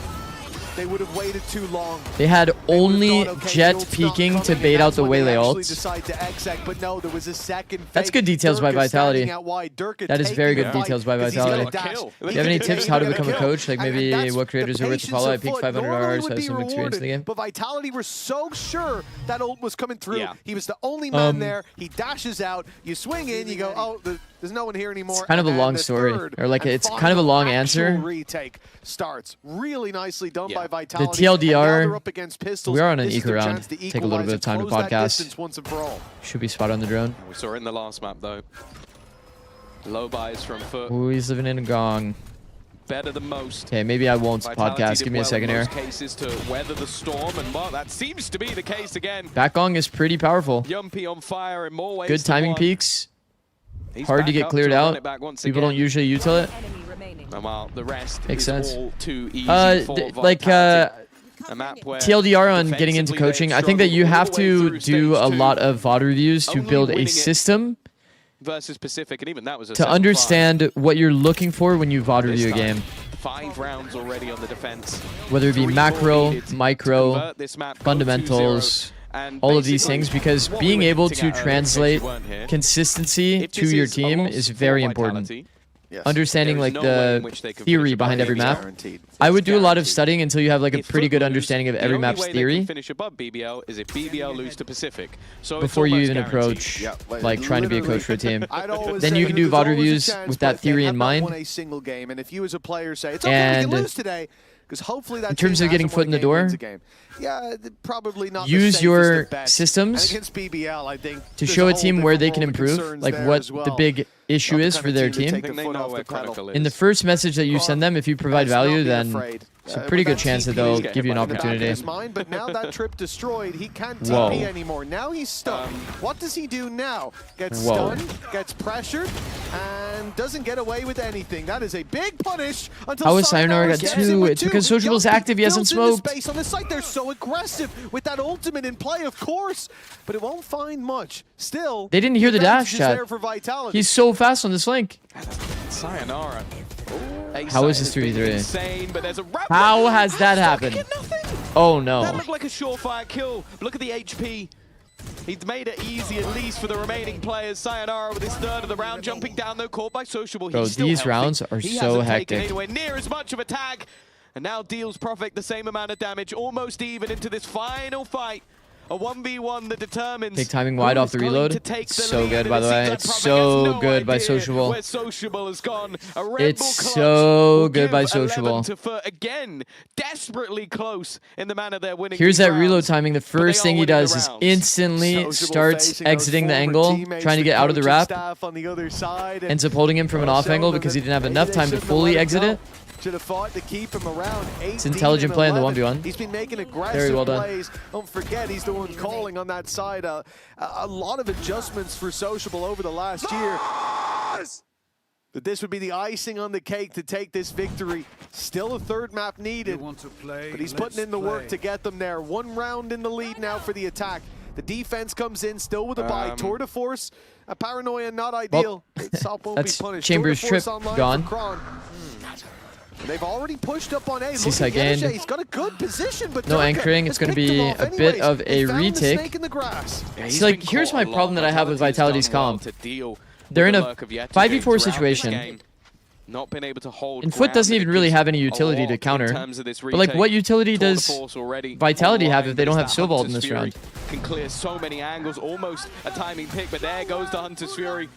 Speaker 6: they would have waited too long.
Speaker 3: They had only
Speaker 6: thought, okay,
Speaker 3: Jet
Speaker 6: Jult's not
Speaker 3: peeking to
Speaker 6: coming,
Speaker 3: bait
Speaker 6: and
Speaker 3: out
Speaker 6: that's
Speaker 3: the
Speaker 6: when they
Speaker 3: Waylay
Speaker 6: actually
Speaker 3: ults.
Speaker 6: decide to exec, but no, there was a second
Speaker 3: That's
Speaker 6: fake.
Speaker 3: good details by
Speaker 6: Durka
Speaker 3: Vitality.
Speaker 6: standing out wide. Durka
Speaker 3: That is very
Speaker 6: taking
Speaker 3: good
Speaker 6: the fight
Speaker 3: details by
Speaker 6: 'cause he's gonna
Speaker 3: Vitality.
Speaker 6: dash.
Speaker 3: Do you have any tips how to become a coach? Like
Speaker 6: And
Speaker 3: maybe
Speaker 6: that's
Speaker 3: what creators
Speaker 6: the
Speaker 3: are worth to follow? I peaked
Speaker 6: patience of
Speaker 3: 500
Speaker 6: Foot. Normally
Speaker 3: hours,
Speaker 6: would
Speaker 3: has
Speaker 6: be
Speaker 3: some experience in the game.
Speaker 6: rewarded, But Vitality were so sure that ult was coming through.
Speaker 7: Yeah.
Speaker 6: He was the only man there. He dashes out. You swing in. You go, oh, there's no one here anymore.
Speaker 3: It's kind of a
Speaker 6: And
Speaker 3: long
Speaker 6: the
Speaker 3: story,
Speaker 6: third
Speaker 3: or like
Speaker 6: and
Speaker 3: it's kind of a long
Speaker 6: final
Speaker 3: answer.
Speaker 6: actual retake starts really nicely done by Vitality.
Speaker 3: The
Speaker 6: And now
Speaker 3: TLDR,
Speaker 6: they're up against Pistols.
Speaker 3: we are on an
Speaker 6: This is
Speaker 3: eco
Speaker 6: their
Speaker 3: round.
Speaker 6: chance to
Speaker 3: Take a little
Speaker 6: equalize
Speaker 3: bit of
Speaker 6: and
Speaker 3: time to
Speaker 6: close that
Speaker 3: podcast.
Speaker 6: distance once and for all.
Speaker 3: Should be spot on the drone.
Speaker 7: We saw it in the last map, though. Low buys from Foot.
Speaker 3: Ooh, he's living in a gong.
Speaker 7: Better than most.
Speaker 3: Okay, maybe I won't
Speaker 7: Vitality
Speaker 3: podcast.
Speaker 7: did
Speaker 3: Give me a
Speaker 7: well
Speaker 3: second
Speaker 7: in
Speaker 3: here.
Speaker 7: most cases to weather the storm, and well, that seems to be the case again.
Speaker 3: Back gong is pretty powerful.
Speaker 7: Yumpy on fire in more ways.
Speaker 3: Good
Speaker 7: than
Speaker 3: timing
Speaker 7: one.
Speaker 3: peaks.
Speaker 7: He's
Speaker 3: Hard to
Speaker 7: back
Speaker 3: get
Speaker 7: up
Speaker 3: cleared
Speaker 7: run
Speaker 3: out.
Speaker 7: it back once
Speaker 3: People
Speaker 7: again.
Speaker 3: don't usually util it.
Speaker 7: And while the rest
Speaker 3: Makes
Speaker 7: is
Speaker 3: sense.
Speaker 7: all too easy for
Speaker 3: Like
Speaker 7: Vitality. A map where
Speaker 3: TLDR on getting into
Speaker 7: defensively
Speaker 3: coaching.
Speaker 7: they've
Speaker 3: I think that you
Speaker 7: struggled all
Speaker 3: have
Speaker 7: the way
Speaker 3: to
Speaker 7: through
Speaker 3: do a
Speaker 7: stage
Speaker 3: lot
Speaker 7: 2,
Speaker 3: of VOD reviews to
Speaker 7: only
Speaker 3: build
Speaker 7: winning
Speaker 3: a
Speaker 7: it
Speaker 3: system
Speaker 7: versus Pacific, and even that was a
Speaker 3: to
Speaker 7: 7-5.
Speaker 3: understand what you're looking for when you VOD
Speaker 7: This
Speaker 3: review a
Speaker 7: time,
Speaker 3: game.
Speaker 7: 5 rounds already on the defense.
Speaker 3: Whether it be
Speaker 7: 3
Speaker 3: macro,
Speaker 7: needed to
Speaker 3: micro,
Speaker 7: convert this map, go 2-0,
Speaker 3: fundamentals,
Speaker 7: and
Speaker 3: all of these
Speaker 7: basically
Speaker 3: things, because
Speaker 7: what we
Speaker 3: being
Speaker 7: were
Speaker 3: able
Speaker 7: hinting
Speaker 3: to
Speaker 7: at earlier, in case you
Speaker 3: translate
Speaker 7: weren't here,
Speaker 3: consistency
Speaker 7: if
Speaker 3: to
Speaker 7: this
Speaker 3: your
Speaker 7: is a
Speaker 3: team
Speaker 7: loss
Speaker 3: is
Speaker 7: for
Speaker 3: very
Speaker 7: Vitality,
Speaker 3: important. Understanding
Speaker 7: there is
Speaker 3: like
Speaker 7: no way in which
Speaker 3: the
Speaker 7: they can
Speaker 3: theory
Speaker 7: finish above
Speaker 3: behind every
Speaker 7: BBL.
Speaker 3: map.
Speaker 7: Guaranteed.
Speaker 3: I would
Speaker 7: It's
Speaker 3: do a lot of
Speaker 7: guaranteed.
Speaker 3: studying until you have like a
Speaker 7: If
Speaker 3: pretty
Speaker 7: Foot
Speaker 3: good
Speaker 7: lose,
Speaker 3: understanding of
Speaker 7: the
Speaker 3: every
Speaker 7: only
Speaker 3: map's
Speaker 7: way they
Speaker 3: theory
Speaker 7: can finish above BBL is if BBL lose to Pacific. So it's
Speaker 3: before you
Speaker 7: almost
Speaker 3: even
Speaker 7: guaranteed.
Speaker 3: approach like trying to be a coach for a team.
Speaker 6: I'd always
Speaker 3: Then
Speaker 6: say
Speaker 3: you can
Speaker 6: that
Speaker 3: do
Speaker 6: there's
Speaker 3: VOD
Speaker 6: always a
Speaker 3: reviews
Speaker 6: chance,
Speaker 3: with
Speaker 6: but
Speaker 3: that theory
Speaker 6: they
Speaker 3: in
Speaker 6: have not
Speaker 3: mind.
Speaker 6: won a single game, and if you as a player say it's okay, we
Speaker 3: And
Speaker 6: can lose today, because hopefully that
Speaker 3: in terms
Speaker 6: team
Speaker 3: of getting
Speaker 6: hasn't
Speaker 3: foot
Speaker 6: won
Speaker 3: in the
Speaker 6: a game, wins
Speaker 3: door,
Speaker 6: a game. Yeah, probably not.
Speaker 3: use
Speaker 6: the safest
Speaker 3: your
Speaker 6: of bets.
Speaker 3: systems
Speaker 6: and against BBL, I think
Speaker 3: to
Speaker 6: there's
Speaker 3: show a
Speaker 6: whole
Speaker 3: team where
Speaker 6: different
Speaker 3: they can
Speaker 6: world of
Speaker 3: improve,
Speaker 6: concerns
Speaker 3: like
Speaker 6: there
Speaker 3: what
Speaker 6: as well.
Speaker 3: the big issue
Speaker 6: Not the
Speaker 3: is
Speaker 6: kind
Speaker 3: for
Speaker 6: of
Speaker 3: their
Speaker 6: to
Speaker 3: team.
Speaker 6: take the
Speaker 7: They
Speaker 6: foot
Speaker 7: know
Speaker 6: off
Speaker 7: where
Speaker 6: the pedal.
Speaker 7: Chronicle
Speaker 3: In the
Speaker 7: is.
Speaker 3: first message that you send them, if you provide
Speaker 6: Let's not
Speaker 3: value,
Speaker 6: be
Speaker 3: then
Speaker 6: afraid.
Speaker 3: it's a
Speaker 6: With
Speaker 3: pretty good
Speaker 6: that
Speaker 3: chance that
Speaker 6: TP
Speaker 3: they'll
Speaker 7: get
Speaker 3: give you an
Speaker 6: in the back of
Speaker 3: opportunity.
Speaker 6: his mind, but now that trip destroyed, he can't TP
Speaker 3: Whoa.
Speaker 6: anymore. Now he's stuck. What does he do now? Gets
Speaker 3: Whoa.
Speaker 6: stunned, gets pressured, and doesn't get away with anything. That is a big punish until
Speaker 3: How is Sayonara got
Speaker 6: steps in
Speaker 3: 2?
Speaker 6: with
Speaker 3: It's because Sociable's
Speaker 6: Jumpy
Speaker 3: active, he hasn't
Speaker 6: fills in the
Speaker 3: smoked.
Speaker 6: space on the site. They're so aggressive with that ultimate in play, of course, but it won't find much. Still,
Speaker 3: They didn't hear the dash
Speaker 6: advantage is
Speaker 3: chat.
Speaker 6: there for Vitality.
Speaker 3: He's so fast on this flank.
Speaker 7: Sayonara.
Speaker 3: How is this
Speaker 7: A-side has been
Speaker 3: 3v3?
Speaker 7: insane, but there's a wrap-
Speaker 3: How has that happened? Oh
Speaker 7: That
Speaker 3: no.
Speaker 7: looked like a surefire kill. Look at the HP. He's made it easy at least for the remaining players. Sayonara with his third of the round, jumping down though, caught by Sociable.
Speaker 3: Bro,
Speaker 7: He's still
Speaker 3: these
Speaker 7: healthy.
Speaker 3: rounds are
Speaker 7: he
Speaker 3: so
Speaker 7: hasn't taken
Speaker 3: hectic.
Speaker 7: anywhere near as much of a tag, and now deals Profit the same amount of damage, almost even into this final fight. A 1v1 that determines
Speaker 3: Big timing wide off the
Speaker 7: who's going
Speaker 3: reload.
Speaker 7: to take the
Speaker 3: So
Speaker 7: lead,
Speaker 3: good,
Speaker 7: and
Speaker 3: by
Speaker 7: it
Speaker 3: the
Speaker 7: seems
Speaker 3: way.
Speaker 7: like
Speaker 3: It's
Speaker 7: Profit
Speaker 3: so
Speaker 7: has no
Speaker 3: good by
Speaker 7: idea
Speaker 3: Sociable.
Speaker 7: where Sociable has gone. A Red
Speaker 3: It's
Speaker 7: Bull clutch
Speaker 3: so
Speaker 7: will
Speaker 3: good by
Speaker 7: give 11
Speaker 3: Sociable.
Speaker 7: to Foot again, desperately close in the manner they're winning.
Speaker 3: Here's
Speaker 7: these
Speaker 3: that reload
Speaker 7: rounds.
Speaker 3: timing. The
Speaker 7: they
Speaker 3: first
Speaker 7: are
Speaker 3: thing he
Speaker 7: winning the
Speaker 3: does is
Speaker 7: rounds.
Speaker 3: instantly
Speaker 6: Sociable
Speaker 3: starts
Speaker 6: facing those
Speaker 3: exiting the
Speaker 6: former
Speaker 3: angle,
Speaker 6: teammates
Speaker 3: trying to
Speaker 6: with
Speaker 3: get out of the
Speaker 6: coaching
Speaker 3: wrap.
Speaker 6: staff on the other side, and
Speaker 3: Ends up holding him from an off angle because he didn't have enough time to fully exit it.
Speaker 6: Should have fought to keep him around.
Speaker 3: It's intelligent play in the 1v1.
Speaker 6: He's been making aggressive
Speaker 3: Very well done.
Speaker 6: plays. Don't forget, he's the one calling on that side. A lot of adjustments for Sociable over the last year. But this would be the icing on the cake to take this victory. Still a third map needed, but he's putting in the work to get them there. 1 round in the lead now for the attack. The defense comes in still with a buy. Tour de Force, a paranoia not ideal. Sop won't be
Speaker 3: That's
Speaker 6: punished.
Speaker 3: Chambers'
Speaker 6: Tour de Force
Speaker 3: trip
Speaker 6: online
Speaker 3: gone.
Speaker 6: for Kron. They've already pushed up on A. Look
Speaker 3: Seaside
Speaker 6: at
Speaker 3: gained.
Speaker 6: Yenisei. He's got a good position, but
Speaker 3: No
Speaker 6: Durka
Speaker 3: anchoring. It's
Speaker 6: has
Speaker 3: going to
Speaker 6: picked
Speaker 3: be
Speaker 6: him off
Speaker 3: a bit
Speaker 6: anyways.
Speaker 3: of
Speaker 6: They
Speaker 3: a
Speaker 6: found the
Speaker 3: retake.
Speaker 6: snake in the grass.
Speaker 3: It's like, here's my problem that I have with Vitality's comp. They're in a 5v4 situation.
Speaker 7: Not been able to hold
Speaker 3: And Foot doesn't even really have any utility to counter. But like, what utility does Vitality have if they don't have Silvald in this round?
Speaker 7: Can clear so many angles, almost a timing pick, but there goes the Hunter's Fury.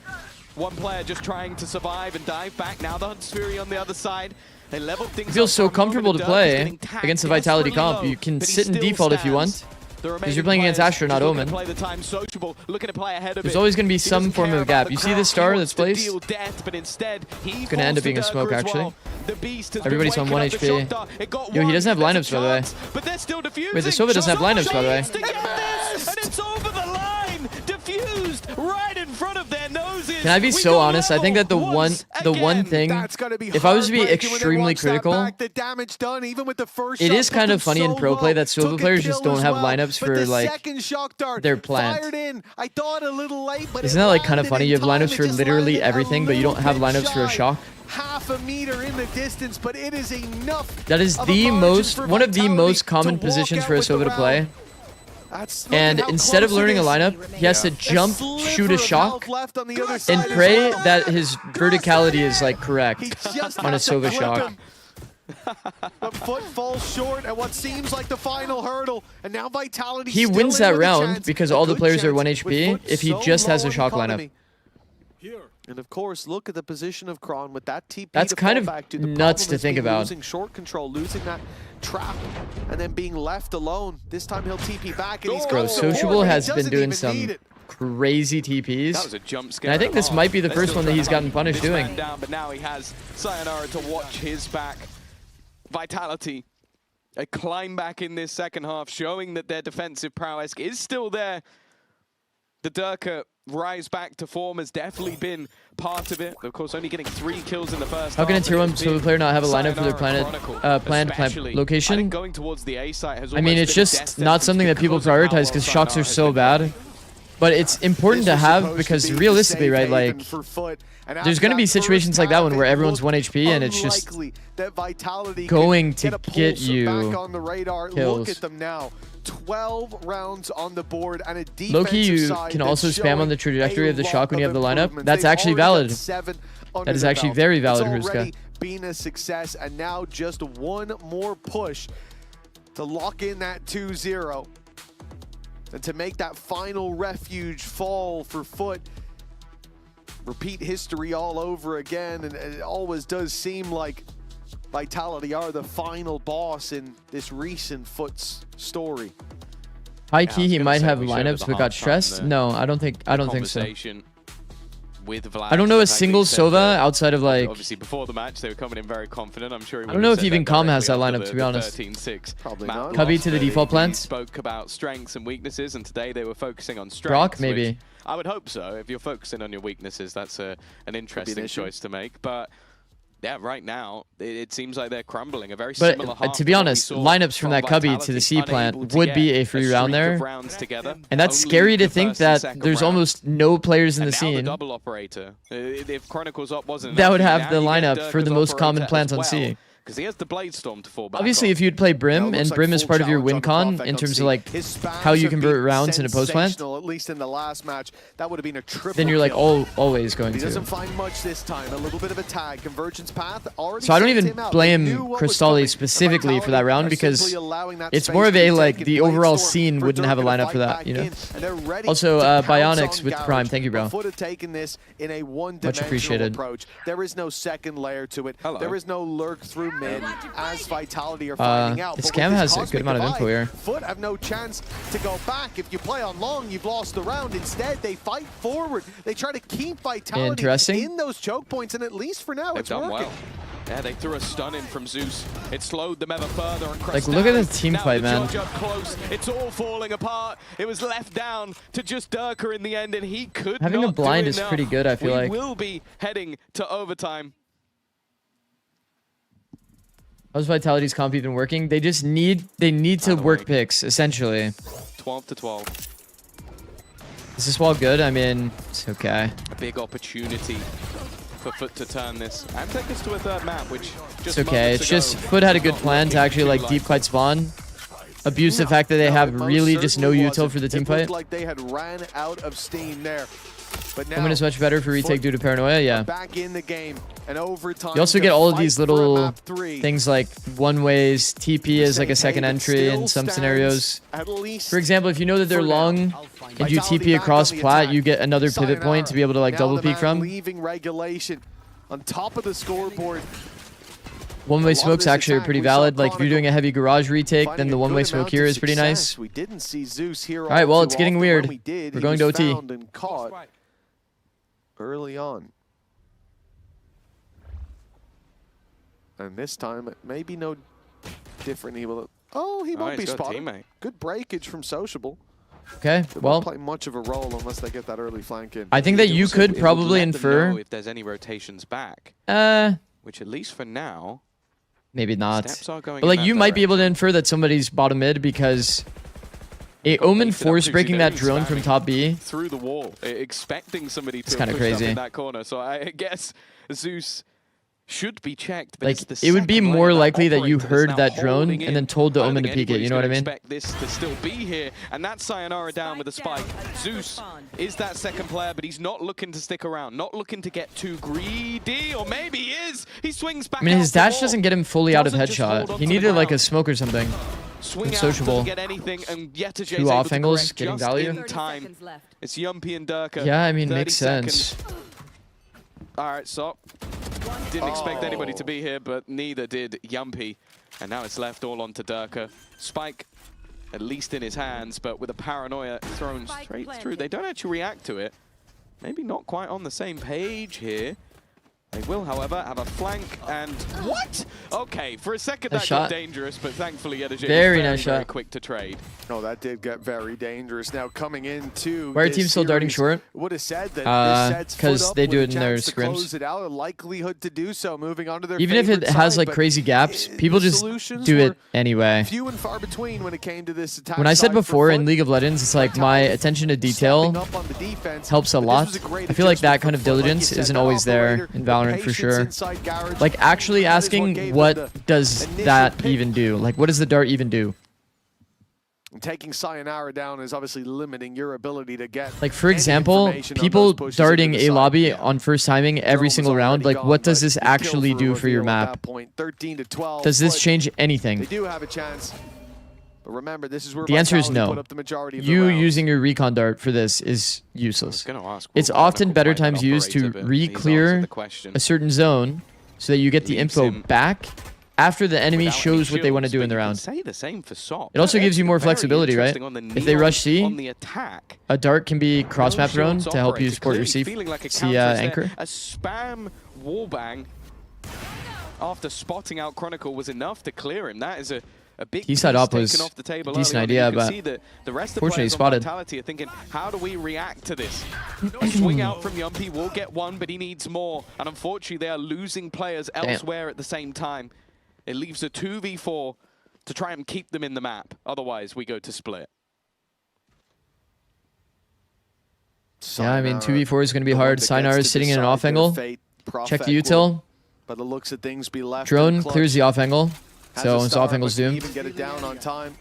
Speaker 7: One player just trying to survive and dive back. Now the Hunter's Fury on the other side. They leveled things
Speaker 3: It feels
Speaker 7: up
Speaker 3: so
Speaker 7: for a moment.
Speaker 3: comfortable to
Speaker 7: Dirk is
Speaker 3: play
Speaker 7: getting tagged
Speaker 3: against the Vitality
Speaker 7: desperately
Speaker 3: comp.
Speaker 7: low,
Speaker 3: You can
Speaker 7: but he
Speaker 3: sit in
Speaker 7: still
Speaker 3: default if you
Speaker 7: stands.
Speaker 3: want.
Speaker 7: The
Speaker 3: Because you're playing
Speaker 7: remaining
Speaker 3: against Astra, not
Speaker 7: players looking
Speaker 3: Omen.
Speaker 7: to play the time Sociable, looking to play ahead of
Speaker 3: There's
Speaker 7: it.
Speaker 3: always going to be
Speaker 7: He
Speaker 3: some
Speaker 7: doesn't
Speaker 3: form
Speaker 7: care
Speaker 3: of
Speaker 7: about
Speaker 3: gap.
Speaker 7: the
Speaker 3: You see
Speaker 7: crowd.
Speaker 3: this star
Speaker 7: He
Speaker 3: that's
Speaker 7: wants to
Speaker 3: placed?
Speaker 7: deal death, but instead, he
Speaker 3: Gonna end up
Speaker 7: falls
Speaker 3: being
Speaker 7: to
Speaker 3: a smoke,
Speaker 7: Durka as
Speaker 3: actually.
Speaker 7: well. The Beast has
Speaker 3: Everybody's
Speaker 7: been
Speaker 3: on 1
Speaker 7: waking up the
Speaker 3: HP.
Speaker 7: shot dart. It got
Speaker 3: Yo, he
Speaker 7: one.
Speaker 3: doesn't have
Speaker 7: There's a
Speaker 3: lineups, by the way.
Speaker 7: chance, but they're still defusing.
Speaker 3: Wait, the Sova doesn't have lineups, by the way.
Speaker 7: To get this, and it's over the line. Diffused right in front of their noses.
Speaker 3: Can I be
Speaker 7: We
Speaker 3: so
Speaker 7: go
Speaker 3: honest? I think that the
Speaker 7: level
Speaker 3: one
Speaker 7: again.
Speaker 3: thing,
Speaker 6: That's gotta be
Speaker 3: if I was to be
Speaker 6: heartbreaking when they
Speaker 3: extremely
Speaker 6: watch that
Speaker 3: critical,
Speaker 6: back. The damage done, even with the first
Speaker 3: it
Speaker 6: shot,
Speaker 3: is kind
Speaker 6: put
Speaker 3: of
Speaker 6: them
Speaker 3: funny in
Speaker 6: so
Speaker 3: pro play
Speaker 6: low.
Speaker 3: that Silva
Speaker 6: Took a
Speaker 3: players just
Speaker 6: kill
Speaker 3: don't
Speaker 6: as
Speaker 3: have
Speaker 6: well,
Speaker 3: lineups
Speaker 6: but
Speaker 3: for
Speaker 6: the
Speaker 3: like
Speaker 6: second shock dart
Speaker 3: their plant.
Speaker 6: fired in. I thought a little late, but
Speaker 3: Isn't that like kind of funny? You have lineups for literally everything, but you don't have lineups for a shock.
Speaker 6: Half a meter in the distance, but it is enough.
Speaker 3: That is the most, one of the most common positions for a Sova to play. And instead of learning a lineup, he has to jump, shoot a shock, and pray that his verticality is like correct on a Sova shock.
Speaker 6: But Foot falls short at what seems like the final hurdle, and now Vitality.
Speaker 3: He wins that round because all the players are 1 HP if he just has a shock lineup.
Speaker 6: And of course, look at the position of Kron with that TP.
Speaker 3: That's
Speaker 6: to
Speaker 3: kind
Speaker 6: fall
Speaker 3: of
Speaker 6: back to. The
Speaker 3: nuts
Speaker 6: problem
Speaker 3: to
Speaker 6: is
Speaker 3: think
Speaker 6: being
Speaker 3: about.
Speaker 6: Losing short control, losing that trap, and then being left alone. This time he'll TP back, and he's
Speaker 3: Bro,
Speaker 6: got support,
Speaker 3: Sociable
Speaker 6: and he
Speaker 3: has been
Speaker 6: doesn't
Speaker 3: doing
Speaker 6: even
Speaker 3: some
Speaker 6: need it.
Speaker 3: crazy TPs.
Speaker 7: That was a jump scare.
Speaker 3: And I think this might be the first one that he's gotten punished
Speaker 7: this
Speaker 3: doing.
Speaker 7: man down, but now he has Sayonara to watch his back. Vitality, a climb back in this second half, showing that their defensive prowess is still there. The Durka rise back to form has definitely been part of it. Of course, only getting 3 kills in the first
Speaker 3: How
Speaker 7: half.
Speaker 3: can a tier 1 solo player not have a lineup for their planned location?
Speaker 7: I think going towards the A site has
Speaker 3: I mean, it's just not something that people prioritize because shocks are so bad. But it's important to have because realistically, right, like, there's going to be situations like that one where everyone's 1 HP and it's just going to get you kills.
Speaker 6: Look at them now. 12 rounds on the board and a defensive
Speaker 3: Low-key, you
Speaker 6: side
Speaker 3: can also
Speaker 6: that's
Speaker 3: spam on the trajectory of the shock when you have the lineup. That's actually valid. That is actually very valid, Hruska.
Speaker 6: Been a success, and now just one more push to lock in that 2-0 and to make that final refuge fall for Foot. Repeat history all over again, and it always does seem like Vitality are the final boss in this recent Foot's story.
Speaker 3: High key, he might have lineups but got stressed. No, I don't think so.
Speaker 7: With Vlad,
Speaker 3: I don't know a single Sova outside of like.
Speaker 7: Obviously, before the match, they were coming in very confident. I'm sure.
Speaker 3: I don't know if even Calm has that lineup, to be honest.
Speaker 7: 13-6.
Speaker 6: Probably not.
Speaker 3: Cubby to the default plans.
Speaker 7: Spoke about strengths and weaknesses, and today they were focusing on strengths.
Speaker 3: Brock, maybe.
Speaker 7: I would hope so. If you're focusing on your weaknesses, that's an interesting choice to make. But yeah, right now it seems like they're crumbling. A very similar half
Speaker 3: to be honest, lineups from that Cubby to the C plant would be a free round there. And that's scary to think that there's almost no players in the scene
Speaker 7: double operator. If Chronicles Up wasn't
Speaker 3: that would have the lineup for the most common plants on C.
Speaker 7: Because he has the Blade Storm to fall back
Speaker 3: Obviously,
Speaker 7: on.
Speaker 3: if you'd play Brim, and Brim is part of your win con in terms of like how you convert rounds into post plant,
Speaker 6: at least in the last match, that would have been a triple.
Speaker 3: then you're like always going
Speaker 6: He
Speaker 3: to.
Speaker 6: doesn't find much this time. A little bit of a tag, convergence path.
Speaker 3: So I don't even blame Crystalli specifically for that round because it's more of a like the overall scene wouldn't have a lineup for that, you know. Also, Bionics with Prime, thank you, bro. Much appreciated.
Speaker 6: There is no second layer to it. There is no lurk through mid as Vitality are finding out.
Speaker 3: This cam has a good amount of info here.
Speaker 6: Foot have no chance to go back. If you play on long, you've lost the round. Instead, they fight forward. They try to keep Vitality in those choke points, and at least for now, it's working.
Speaker 7: Well. Yeah, they threw a stun in from Zeus. It slowed them ever further. And
Speaker 3: like, look at this team fight, man.
Speaker 7: Up close. It's all falling apart. It was left down to just Durka in the end, and he could
Speaker 3: Having a blind is pretty good, I feel like.
Speaker 7: We will be heading to overtime.
Speaker 3: How's Vitality's comp even working? They just need to work picks, essentially.
Speaker 7: 12 to 12.
Speaker 3: Is this wall good? I mean, it's okay.
Speaker 7: A big opportunity for Foot to turn this and take us to a third map, which just
Speaker 3: it's okay. It's just Foot had a good plan to actually like deep fight spawn. Abuse the fact that they have really just no util for the team fight.
Speaker 6: Like they had ran out of steam there. But now
Speaker 3: Woman is much better for retake due to paranoia, yeah.
Speaker 6: Back in the game and overtime.
Speaker 3: You also get all of these little things like one-ways, TP is like a second entry in some scenarios. For example, if you know that they're long and you TP across plat, you get another pivot point to be able to like double peek from.
Speaker 6: Leaving regulation on top of the scoreboard.
Speaker 3: One-way smokes actually are pretty valid. Like if you're doing a heavy garage retake, then the one-way smoke here is pretty nice.
Speaker 6: We didn't see Zeus here.
Speaker 3: All right, well, it's getting weird. We're going to OT.
Speaker 6: Early on. And this time, it may be no different. He will. Oh, he won't be spotted. Good breakage from Sociable.
Speaker 3: Okay,
Speaker 6: They
Speaker 3: well.
Speaker 6: won't play much of a role unless they get that early flank in.
Speaker 3: I think that you could probably infer.
Speaker 7: If there's any rotations back. Which at least for now.
Speaker 3: Maybe not.
Speaker 7: Steps are going
Speaker 3: But like you might be able to infer that somebody's bottom mid because a Omen force breaking that drone from top B
Speaker 7: through the wall, expecting somebody to
Speaker 3: kind of
Speaker 7: push
Speaker 3: crazy
Speaker 7: up in that corner. So I guess Zeus should be checked. But
Speaker 3: like it would be more likely that you heard that drone and then told the Omen to peek it. You know what I mean?
Speaker 7: Expect this to still be here, and that's Sayonara down with a spike. Zeus is that second player, but he's not looking to stick around, not looking to get too greedy, or maybe he is. He swings back.
Speaker 3: I mean, his dash doesn't get him fully out of headshot. He needed like a smoke or something.
Speaker 7: Swing
Speaker 3: Sociable.
Speaker 7: Get anything, and
Speaker 3: Two off angles, getting value.
Speaker 7: In time. It's Yumpy and Durka.
Speaker 3: Yeah, I mean, makes sense.
Speaker 7: All right, so didn't expect anybody to be here, but neither did Yumpy. And now it's left all onto Durka. Spike at least in his hands, but with a paranoia thrown straight through. They don't actually react to it. Maybe not quite on the same page here. They will, however, have a flank and... What? Okay, for a second that got dangerous, but thankfully NRG was very quick to trade.
Speaker 6: No, that did get very dangerous. Now coming into
Speaker 3: Why are teams still darting short?
Speaker 6: Would have said that
Speaker 3: because they do it in their scrims.
Speaker 6: Close it out, a likelihood to do so, moving on to their
Speaker 3: even if it has
Speaker 6: side,
Speaker 3: like crazy gaps, people just do it anyway.
Speaker 6: Few and far between when it came to this attack.
Speaker 3: When I said before in League of Legends, it's like my attention to detail helps a lot. I feel like that kind of diligence isn't always there in Valorant for sure. Like actually asking what does that even do? Like what does the dart even do?
Speaker 6: And taking Sayonara down is obviously limiting your ability to get.
Speaker 3: Like for example, people darting a lobby on first timing every single round. Like what does this actually do for your map?
Speaker 6: 13 to 12.
Speaker 3: Does this change anything?
Speaker 6: They do have a chance. But remember, this is where
Speaker 3: the answer is no. You
Speaker 6: rounds.
Speaker 3: using your recon dart for this is useless. It's often better times used to re-clear a certain zone so that you get the info back after the enemy shows what they want to do in the round.
Speaker 7: Say the same for SOP.
Speaker 3: It also gives you more flexibility, right? If they rush C, a dart can be cross-map thrown to help you support your C anchor.
Speaker 7: A spam wallbang after spotting out Chronicle was enough to clear him. That is a big
Speaker 3: T-side op was
Speaker 7: off the table
Speaker 3: a decent
Speaker 7: early
Speaker 3: idea,
Speaker 7: on.
Speaker 3: but
Speaker 7: the rest of
Speaker 3: fortunately
Speaker 7: the
Speaker 3: spotted.
Speaker 7: Vitality are thinking, how do we react to this? Swing out from Yumpy will get one, but he needs more. And unfortunately, they are losing players elsewhere at the same time. It leaves a 2v4 to try and keep them in the map. Otherwise, we go to split.
Speaker 3: Yeah, I mean, 2v4 is going to be hard. Sayonara is sitting in an off angle. Check the util.
Speaker 6: By the looks of things, be left
Speaker 3: Drone clears the off angle. So his off angle's doomed.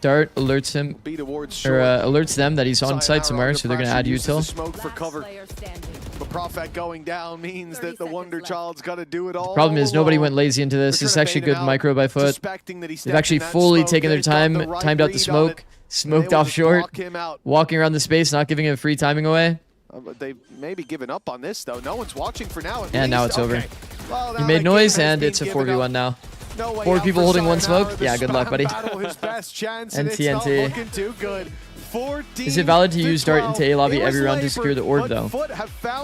Speaker 3: Dart alerts him, or alerts them that he's on site somewhere, so they're going to add util.
Speaker 6: Smoke for cover. The Prophet going down means that the Wonder Child's got to do it all.
Speaker 3: Problem is, nobody went lazy into this. This is actually good micro by Foot. They've actually fully taken their time, timed out the smoke, smoked off short, walking around the space, not giving him free timing away.
Speaker 6: They've maybe given up on this, though. No one's watching for now.
Speaker 3: And now it's over. You made noise, and it's a 4v1 now. 4 people holding one smoke? Yeah, good luck, buddy. And TNT. Is it valid to use dart into A lobby every round to secure the orb, though?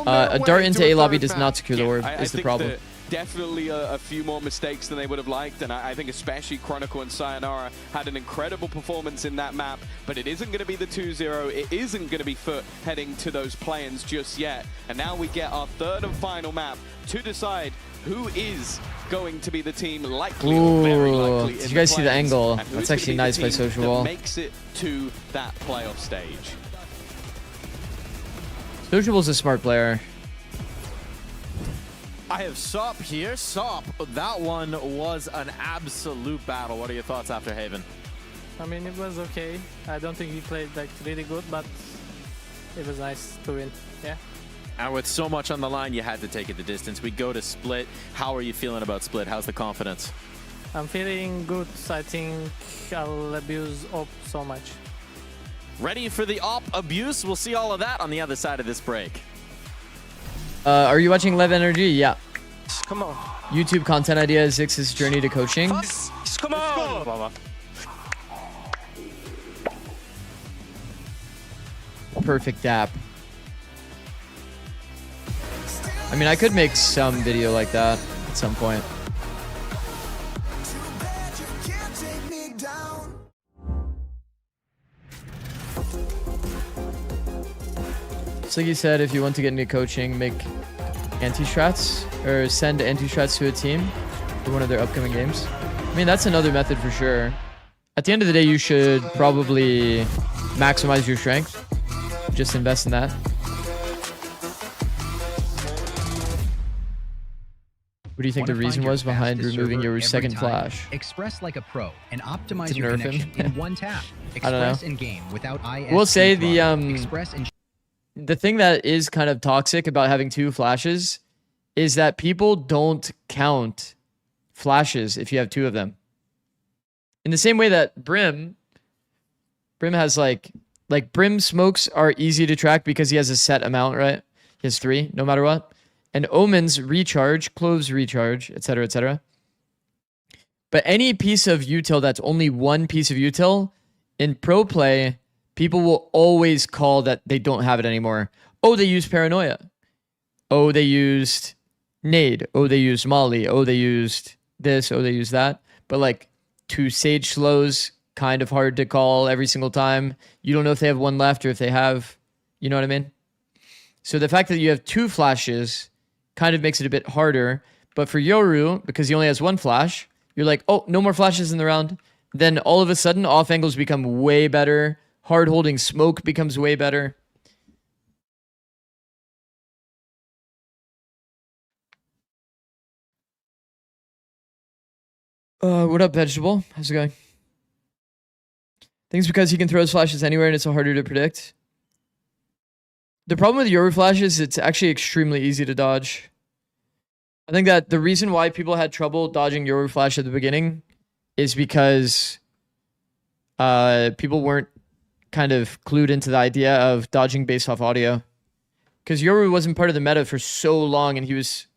Speaker 3: A dart into A lobby does not secure the orb, is the problem.
Speaker 7: Definitely a few more mistakes than they would have liked, and I think especially Chronicle and Sayonara had an incredible performance in that map, but it isn't going to be the 2-0, it isn't going to be Foot heading to those play-ins just yet, and now we get our third and final map to decide who is going to be the team likely or very likely.
Speaker 3: Did you guys see the angle? That's actually nice by Social Wall.
Speaker 7: Makes it to that playoff stage.
Speaker 3: Social Wall's a smart player.
Speaker 19: I have Sop here. Sop, that one was an absolute battle. What are your thoughts after Haven?
Speaker 20: I mean, it was okay. I don't think he played like really good, but it was nice to win. Yeah.
Speaker 8: And with so much on the line, you had to take it the distance. We go to Split. How are you feeling about Split? How's the confidence?
Speaker 20: I'm feeling good. I think I'll abuse op so much.
Speaker 8: Ready for the op abuse? We'll see all of that on the other side of this break.
Speaker 3: Are you watching LEV NRG? Yeah.
Speaker 20: Come on.
Speaker 3: YouTube content idea, Zikz's journey to coaching.
Speaker 12: Come on!
Speaker 3: Perfect dap. I mean, I could make some video like that at some point. It's like you said, if you want to get into coaching, make anti-strats or send anti-strats to a team for one of their upcoming games. I mean, that's another method for sure. At the end of the day, you should probably maximize your strength. Just invest in that. What do you think the reason was behind removing your second flash?
Speaker 21: Express like a pro and optimize your connection in one tap. Express in game without IS.
Speaker 3: We'll say the thing that is kind of toxic about having 2 flashes is that people don't count flashes if you have 2 of them. In the same way that Brim has like Brim smokes are easy to track because he has a set amount, right? He has 3 no matter what. And Omen's recharge, Cloves recharge, etc., etc. But any piece of util that's only one piece of util in pro play, people will always call that they don't have it anymore. Oh, they used Paranoia. Oh, they used Nade. Oh, they used Molly. Oh, they used this. Oh, they used that. But like 2 Sage slows, kind of hard to call every single time. You don't know if they have 1 left or if they have, you know what I mean? So the fact that you have 2 flashes kind of makes it a bit harder. But for Yoru, because he only has 1 flash, you're like, oh, no more flashes in the round. Then all of a sudden, off angles become way better. Hard holding smoke becomes way better. What up, Vegetable? How's it going? I think it's because he can throw his flashes anywhere and it's so harder to predict. The problem with Yoru flashes, it's actually extremely easy to dodge. I think that the reason why people had trouble dodging Yoru flash at the beginning is because people weren't kind of clued into the idea of dodging based off audio. Because Yoru wasn't part of the meta for so long and he was,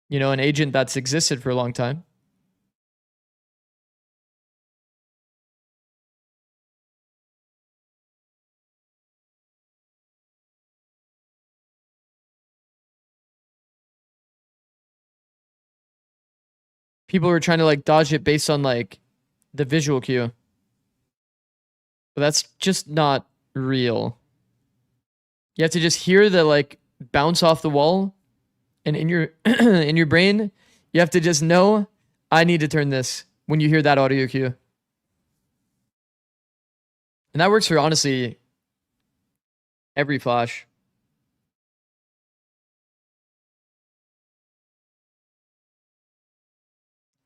Speaker 3: you know, an agent that's existed for a long time. People were trying to like dodge it based on like the visual cue. But that's just not real. You have to just hear the like bounce off the wall, and in your in your brain, you have to just know I need to turn this when you hear that audio cue. And that works for honestly every flash.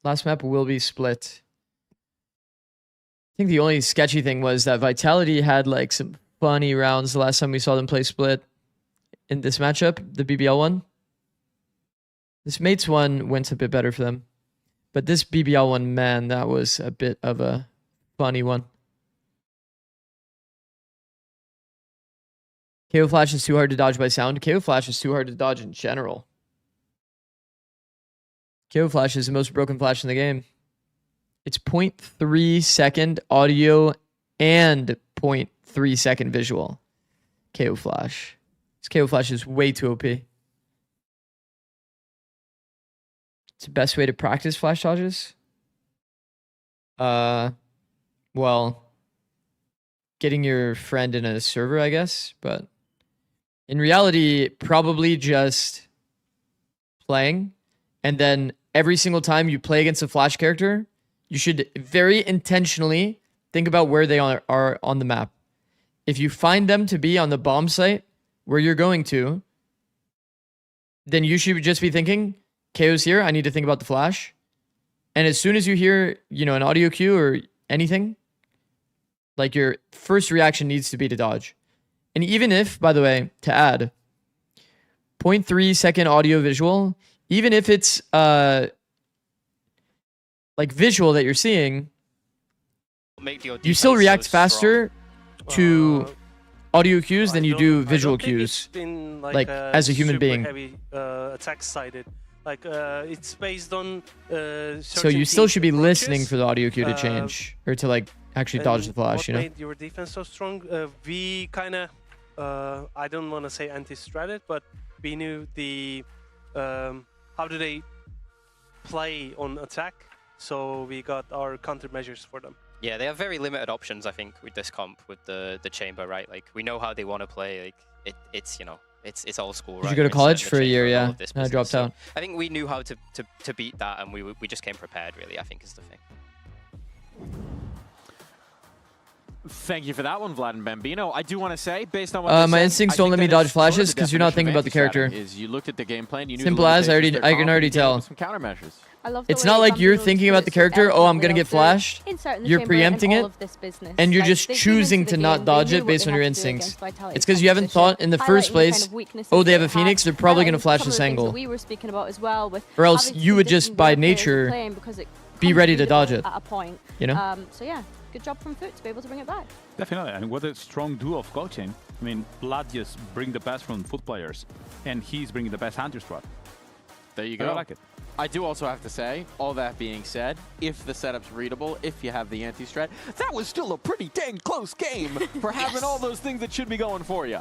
Speaker 3: Last map will be split. I think the only sketchy thing was that Vitality had like some funny rounds the last time we saw them play split in this matchup, the BBL one. This Mates one went a bit better for them. But this BBL one, man, that was a bit of a funny one. KO Flash is too hard to dodge by sound. KO Flash is too hard to dodge in general. KO Flash is the most broken flash in the game. It's 0.3 second audio and 0.3 second visual. KO Flash. This KO Flash is way too OP. It's the best way to practice flash dodges. Well, getting your friend in a server, I guess. But in reality, probably just playing. And then every single time you play against a flash character, you should very intentionally think about where they are on the map. If you find them to be on the bomb site where you're going to, then you should just be thinking, KO's here, I need to think about the flash. And as soon as you hear, you know, an audio cue or anything, like your first reaction needs to be to dodge. And even if, by the way, to add, 0.3 second audio visual, even if it's like visual that you're seeing, you still react faster to audio cues than you do visual cues, like as a human being.
Speaker 17: Heavy attack sided. Like it's based on
Speaker 3: so you still should be listening for the audio cue to change or to like actually dodge the flash, you know.
Speaker 17: What made your defense so strong? We kind of I don't want to say anti-stratted, but we knew the how do they play on attack, so we got our countermeasures for them.
Speaker 5: Yeah, they have very limited options, I think, with this comp, with the chamber, right? Like, we know how they want to play. Like, it's you know, it's old school, right?
Speaker 3: Did you go to college for a year? Yeah, I dropped out.
Speaker 5: I think we knew how to beat that, and we just came prepared, really, I think is the thing.
Speaker 4: Thank you for that one, Vlad and Bambino. I do want to say, based on what
Speaker 3: my instincts don't let me dodge flashes because you're not thinking about the character.
Speaker 4: Is you looked at the game plan, you knew
Speaker 3: simple as I can already tell.
Speaker 4: Some countermeasures.
Speaker 1: I love
Speaker 3: it's not like you're thinking about the character. Oh, I'm gonna get flashed. You're preempting it, and you're just choosing to not dodge it based on your instincts. It's because you haven't thought in the first place. Oh, they have a Phoenix. They're probably gonna flash this angle. Or else you would just by nature be ready to dodge it. You know.
Speaker 1: So yeah. Good job from Foot to be able to bring it back.
Speaker 2: Definitely, and what a strong duo of coaching. I mean, Vlad just bring the best from Foot players, and he's bringing the best Hunter squad.
Speaker 4: There you go.
Speaker 2: I like it.
Speaker 4: I do also have to say, all that being said, if the setup's readable, if you have the anti-strat, that was still a pretty dang close game for having all those things that should be going for you.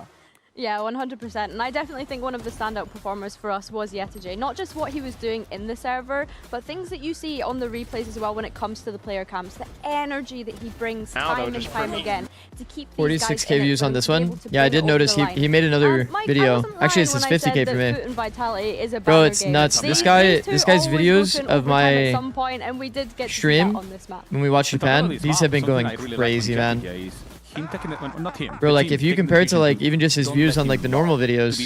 Speaker 1: Yeah, 100%. And I definitely think one of the standout performers for us was Yettage. Not just what he was doing in the server, but things that you see on the replays as well when it comes to the player camps. The energy that he brings time and time again to keep these
Speaker 3: 46k views on this one. Yeah, I did notice he made another video. Actually, it's his 50k for me. Bro, it's nuts. This guy's videos of my stream when we watch Japan, these have been going crazy, man. Bro, like if you compare it to like even just his views on like the normal videos,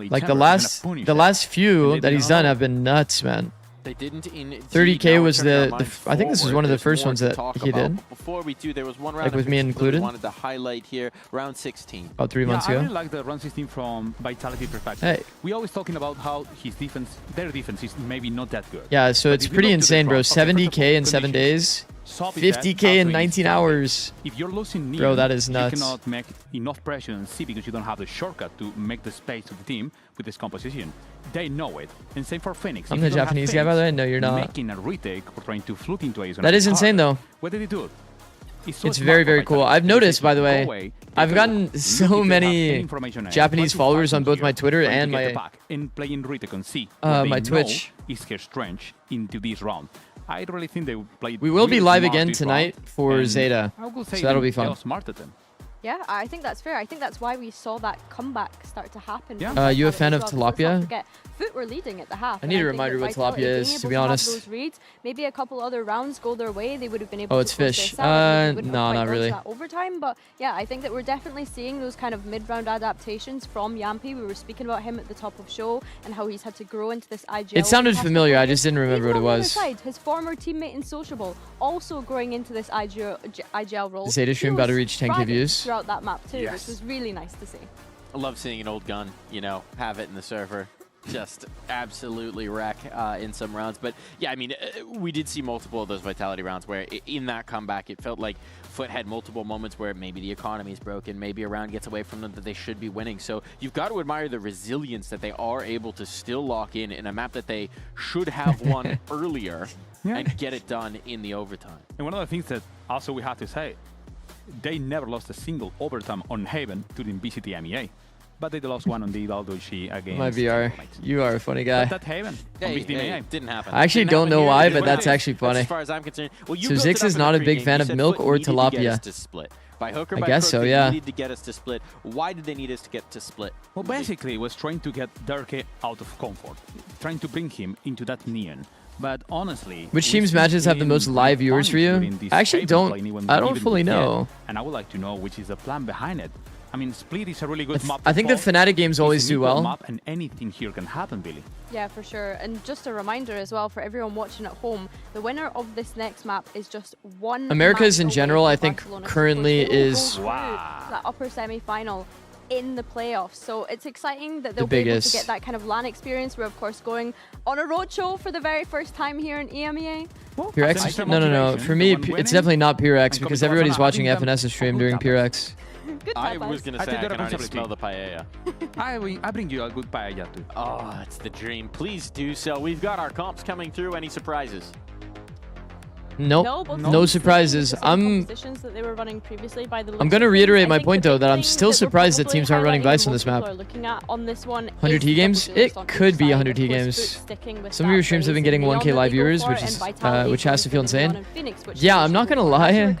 Speaker 3: like the last few that he's done have been nuts, man.
Speaker 4: They didn't
Speaker 3: 30k was I think this was one of the first ones that he did.
Speaker 4: Before we do, there was one round
Speaker 3: like with me included.
Speaker 4: Wanted to highlight here, round 16.
Speaker 3: About 3 months ago.
Speaker 2: I really like the round 16 from Vitality perspective.
Speaker 3: Hey.
Speaker 2: We always talking about how their defense is maybe not that good.
Speaker 3: Yeah, so it's pretty insane, bro. 70k in 7 days. 50k in 19 hours.
Speaker 2: If you're losing
Speaker 3: bro, that is nuts.
Speaker 2: You cannot make enough pressure on C because you don't have the shortcut to make the space of the team with this composition. They know it. And same for Phoenix.
Speaker 3: I'm the Japanese guy, by the way. No, you're not.
Speaker 2: Making a retake or trying to float into a zone.
Speaker 3: That is insane, though.
Speaker 2: What did he do?
Speaker 3: It's very, very cool. I've noticed, by the way, I've gotten so many Japanese followers on both my Twitter and my Twitch.
Speaker 2: Is her strength into this round. I really think they played.
Speaker 3: We will be live again tonight for Zeta, so that'll be fun.
Speaker 1: Yeah, I think that's fair. I think that's why we saw that comeback start to happen.
Speaker 3: Yeah. You a fan of Tilapia?
Speaker 1: Foot were leading at the half.
Speaker 3: I need a reminder what Tilapia is, to be honest.
Speaker 1: Reads, maybe a couple other rounds go their way, they would have been able
Speaker 3: to
Speaker 1: it's
Speaker 3: fish.
Speaker 1: No,
Speaker 3: not really.
Speaker 1: Overtime, but yeah, I think that we're definitely seeing those kind of mid-round adaptations from Yampy. We were speaking about him at the top of show and how he's had to grow into this IGL.
Speaker 3: It sounded familiar, I just didn't remember what it was.
Speaker 1: Side, his former teammate in Sociable also growing into this IGL role.
Speaker 3: Zeta stream about to reach 10k views
Speaker 1: throughout that map too, which was really nice to see.
Speaker 4: I love seeing an old gun, you know, have it in the server. Just absolutely wreck in some rounds. But yeah, I mean, we did see multiple of those Vitality rounds where in that comeback, it felt like Foot had multiple moments where maybe the economy is broken, maybe a round gets away from them that they should be winning. So you've got to admire the resilience that they are able to still lock in a map that they should have won earlier and get it done in the overtime.
Speaker 2: And one of the things that also we have to say, they never lost a single overtime on Haven during VCT MEA. But they lost one on the Valdoshi against
Speaker 3: my VR. You are a funny guy.
Speaker 2: But that Haven.
Speaker 4: Didn't happen.
Speaker 3: I actually don't know why, but that's actually funny.
Speaker 4: As far as I'm concerned. Well,
Speaker 3: so Zikz is not a big fan of milk or tilapia.
Speaker 4: By hook or
Speaker 3: I
Speaker 4: by
Speaker 3: guess
Speaker 4: crook,
Speaker 3: so, yeah.
Speaker 4: They needed to get us to split. Why did they need us to get to split?
Speaker 2: Well, basically, it was trying to get Durke out of comfort, trying to bring him into that neon. But honestly,
Speaker 3: which team's matches have the most live viewers for you? I actually don't. I don't fully know.
Speaker 2: And I would like to know which is the plan behind it. I mean, Split is a really good map.
Speaker 3: I think the Fnatic games always do well.
Speaker 2: Map and anything here can happen, Billy.
Speaker 1: Yeah, for sure. And just a reminder as well for everyone watching at home, the winner of this next map is just one.
Speaker 3: Americas in general, I think, currently is
Speaker 1: that upper semi-final in the playoffs. So it's exciting that they'll be able to get that kind of LAN experience. We're, of course, going on a roadshow for the very first time here in EMEA.
Speaker 3: PureX? No. For me, it's definitely not PureX because everybody's watching FNS's stream during PureX.
Speaker 4: I was going to say I can already smell the paella.
Speaker 2: I bring you a good paella too.
Speaker 4: Oh, it's the dream. Please do so. We've got our comps coming through. Any surprises?
Speaker 3: Nope. No surprises. I'm gonna reiterate my point though that I'm still surprised that teams aren't running Vice on this map. 100 T games? It could be 100 T games. Some of your streams have been getting 1K live viewers, which has to feel insane. Yeah, I'm not gonna lie.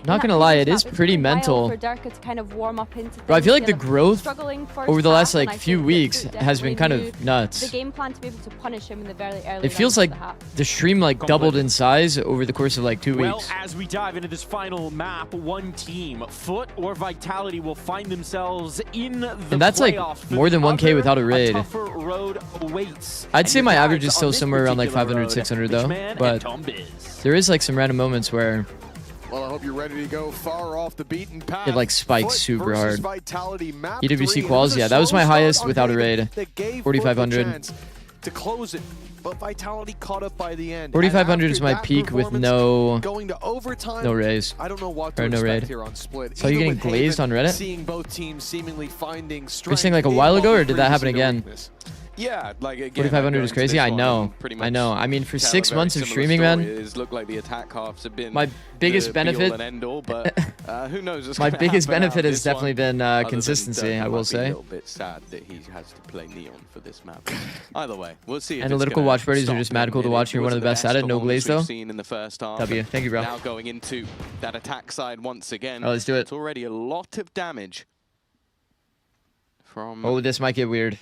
Speaker 3: Not gonna lie, it is pretty mental. But I feel like the growth over the last like few weeks has been kind of nuts. It feels like the stream like doubled in size over the course of like 2 weeks.
Speaker 4: Well, as we dive into this final map, one team, Foot or Vitality, will find themselves in the
Speaker 3: and that's like more than 1K without a raid. I'd say my average is still somewhere around like 500, 600 though, but there is like some random moments where
Speaker 6: well, I hope you're ready to go far off the beaten path.
Speaker 3: It like spikes super hard. EWC quals, yeah, that was my highest without a raid. 4,500.
Speaker 6: To close it, but Vitality caught up by the end.
Speaker 3: 4,500 is my peak with no raise.
Speaker 6: I don't know what to expect here on Split.
Speaker 3: So are you getting glazed on Reddit?
Speaker 6: Seeing both teams seemingly finding
Speaker 3: you're saying like a while ago, or did that happen again?
Speaker 7: Yeah, like again,
Speaker 3: 4,500 is crazy. I know. I know. I mean, for 6 months of streaming, man.
Speaker 7: Look like the attack halves have been
Speaker 3: my biggest benefit.
Speaker 7: But who knows?
Speaker 3: My biggest benefit has definitely been consistency. I will say.
Speaker 7: A little bit sad that he has to play Neon for this map. Either way, we'll see.
Speaker 3: Analytical watch parties are just mad cool to watch. You're one of the best at it. No glaze though.
Speaker 7: Seen in the first half.
Speaker 3: W. Thank you, bro.
Speaker 7: Now going into that attack side once again.
Speaker 3: Oh, let's do it.
Speaker 7: It's already a lot of damage. From
Speaker 3: oh, this might get weird.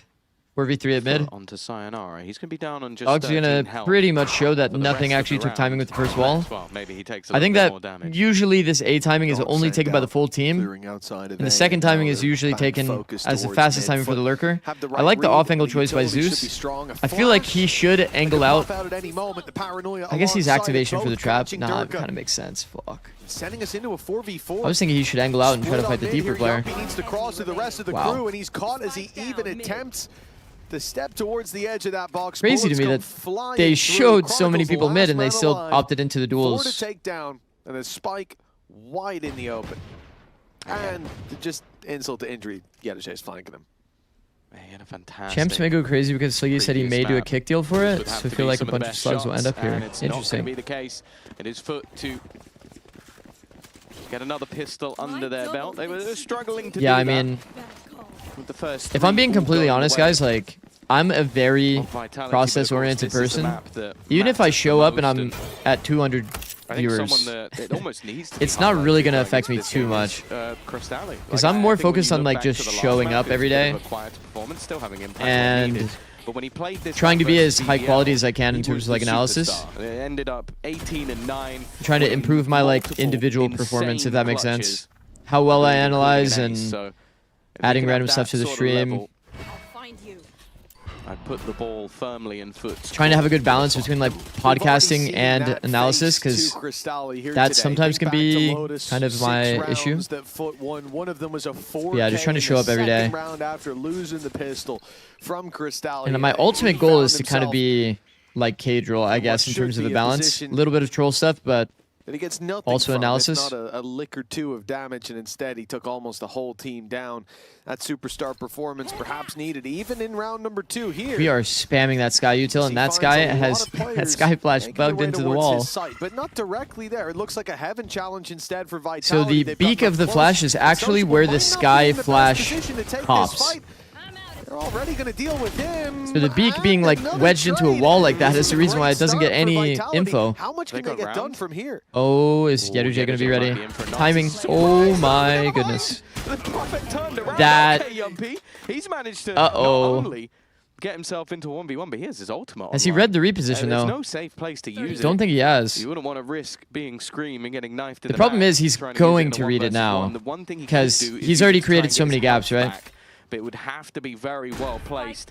Speaker 3: 4v3 at mid.
Speaker 7: Onto Sayonara. He's going to be down on just
Speaker 3: Dog's going to pretty much show that nothing actually took timing with the first wall.
Speaker 7: Well, maybe he takes
Speaker 3: I think that usually this A timing is only taken by the full team. And the second timing is usually taken as the fastest timing for the lurker. I like the off-angle choice by Zeus. I feel like he should angle out. I guess he's activation for the trap. Nah, it kind of makes sense. Fuck.
Speaker 6: Sending us into a 4v4.
Speaker 3: I was thinking he should angle out and try to fight the deeper player.
Speaker 6: He needs to cross to the rest of the crew, and he's caught as he even attempts the step towards the edge of that box.
Speaker 3: Crazy to me that they showed so many people mid and they still opted into the duels.
Speaker 6: 4 to take down, and a spike wide in the open. And just insult to injury, Yedajay's flanking him.
Speaker 7: Man, a fantastic.
Speaker 3: Champs may go crazy because Sliggy said he may do a kick deal for it, so I feel like a bunch of slugs will end up here.
Speaker 7: It's not going to be the case. It is Foot to get another pistol under their belt. They were struggling to do that.
Speaker 3: I mean,
Speaker 7: with the first
Speaker 3: if I'm being completely honest, guys, like, I'm a very process-oriented person. Even if I show up and I'm at 200 viewers, it's not really going to affect me too much. Because I'm more focused on, like, just showing up every day and trying to be as high quality as I can in terms of, like, analysis.
Speaker 7: Ended up 18-9.
Speaker 3: Trying to improve my, like, individual performance, if that makes sense. How well I analyze and adding random stuff to the stream.
Speaker 7: I put the ball firmly in Foot.
Speaker 3: Trying to have a good balance between like podcasting and analysis, because that sometimes can be kind of my issue. Yeah, just trying to show up every day. And my ultimate goal is to kind of be like K-Drill, I guess, in terms of the balance. A little bit of troll stuff, but
Speaker 6: he gets nothing
Speaker 3: also analysis.
Speaker 6: Not a lick or two of damage, and instead he took almost the whole team down. That superstar performance perhaps needed even in round number 2 here.
Speaker 3: We are spamming that Sky util, and that Sky has that Sky Flash bugged into the wall.
Speaker 6: Sight, but not directly there. It looks like a heaven challenge instead for Vitality.
Speaker 3: So the beak of the Flash is actually where the Sky Flash pops.
Speaker 6: They're already going to deal with him.
Speaker 3: So the beak being like wedged into a wall like that is the reason why it doesn't get any info.
Speaker 6: How much can they get done from here?
Speaker 3: Oh, is Yedajay going to be ready? Timing. Oh my goodness. That.
Speaker 7: He's managed to not only get himself into 1v1, but he has his ultimate.
Speaker 3: Has he read the reposition though?
Speaker 7: There's no safe place to use it.
Speaker 3: Don't think he has.
Speaker 7: You wouldn't want to risk being Scream and getting knifed.
Speaker 3: The problem is he's going to read it now because he's already created so many gaps, right?
Speaker 7: But it would have to be very well placed.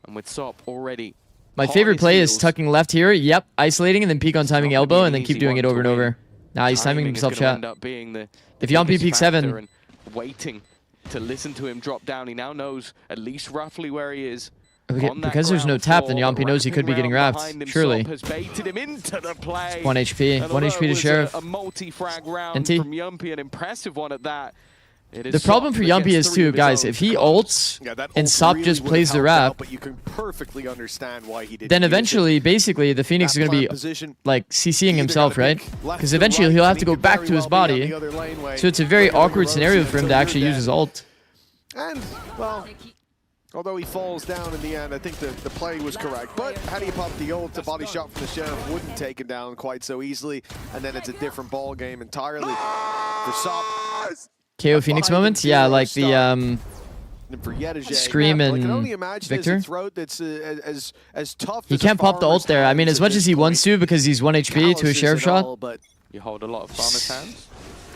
Speaker 7: And with Sop already.
Speaker 3: My favorite play is tucking left here. Yep, isolating and then peek on timing elbow and then keep doing it over and over. Nah, he's timing himself shot. If Yampi peek 7.
Speaker 7: Waiting to listen to him drop down. He now knows at least roughly where he is.
Speaker 3: Because there's no tap, then Yampi knows he could be getting wrapped. Surely.
Speaker 7: Has baited him into the play.
Speaker 3: 1 HP. 1 HP to Sheriff.
Speaker 7: A multi-frag round from Yampi, an impressive one at that.
Speaker 3: The problem for Yampi is too, guys, if he ults and Sop just plays the wrap,
Speaker 6: but you can perfectly understand why he did.
Speaker 3: Then eventually, basically, the Phoenix is going to be like CCing himself, right? Because eventually he'll have to go back to his body. So it's a very awkward scenario for him to actually use his ult.
Speaker 6: And, well, although he falls down in the end, I think the play was correct. But how do you pop the ult? The body shot from the Sheriff wouldn't take it down quite so easily. And then it's a different ball game entirely for Sop.
Speaker 3: KO Phoenix moment? Yeah, like the Scream and Victor. He can't pop the ult there. I mean, as much as he wants to because he's 1 HP to a Sheriff shot.
Speaker 7: You hold a lot of farmer's hands.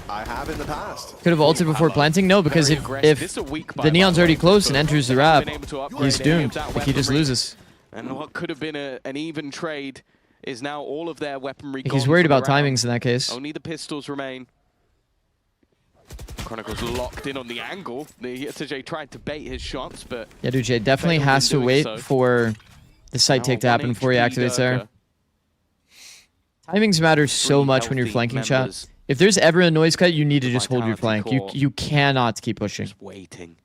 Speaker 6: I have in the past.
Speaker 3: Could have ulted before planting? No, because if the Neon's already close and enters the wrap, he's doomed. Like, he just loses.
Speaker 7: And what could have been an even trade is now all of their weaponry gone.
Speaker 3: He's worried about timings in that case.
Speaker 7: Only the pistols remain. Chronicle's locked in on the angle. The Yedajay tried to bait his shots, but
Speaker 3: Yedajay definitely has to wait for the site take to happen before he activates there. Timings matter so much when you're flanking chat. If there's ever a noise cut, you need to just hold your flank. You cannot keep pushing.
Speaker 7: Just waiting.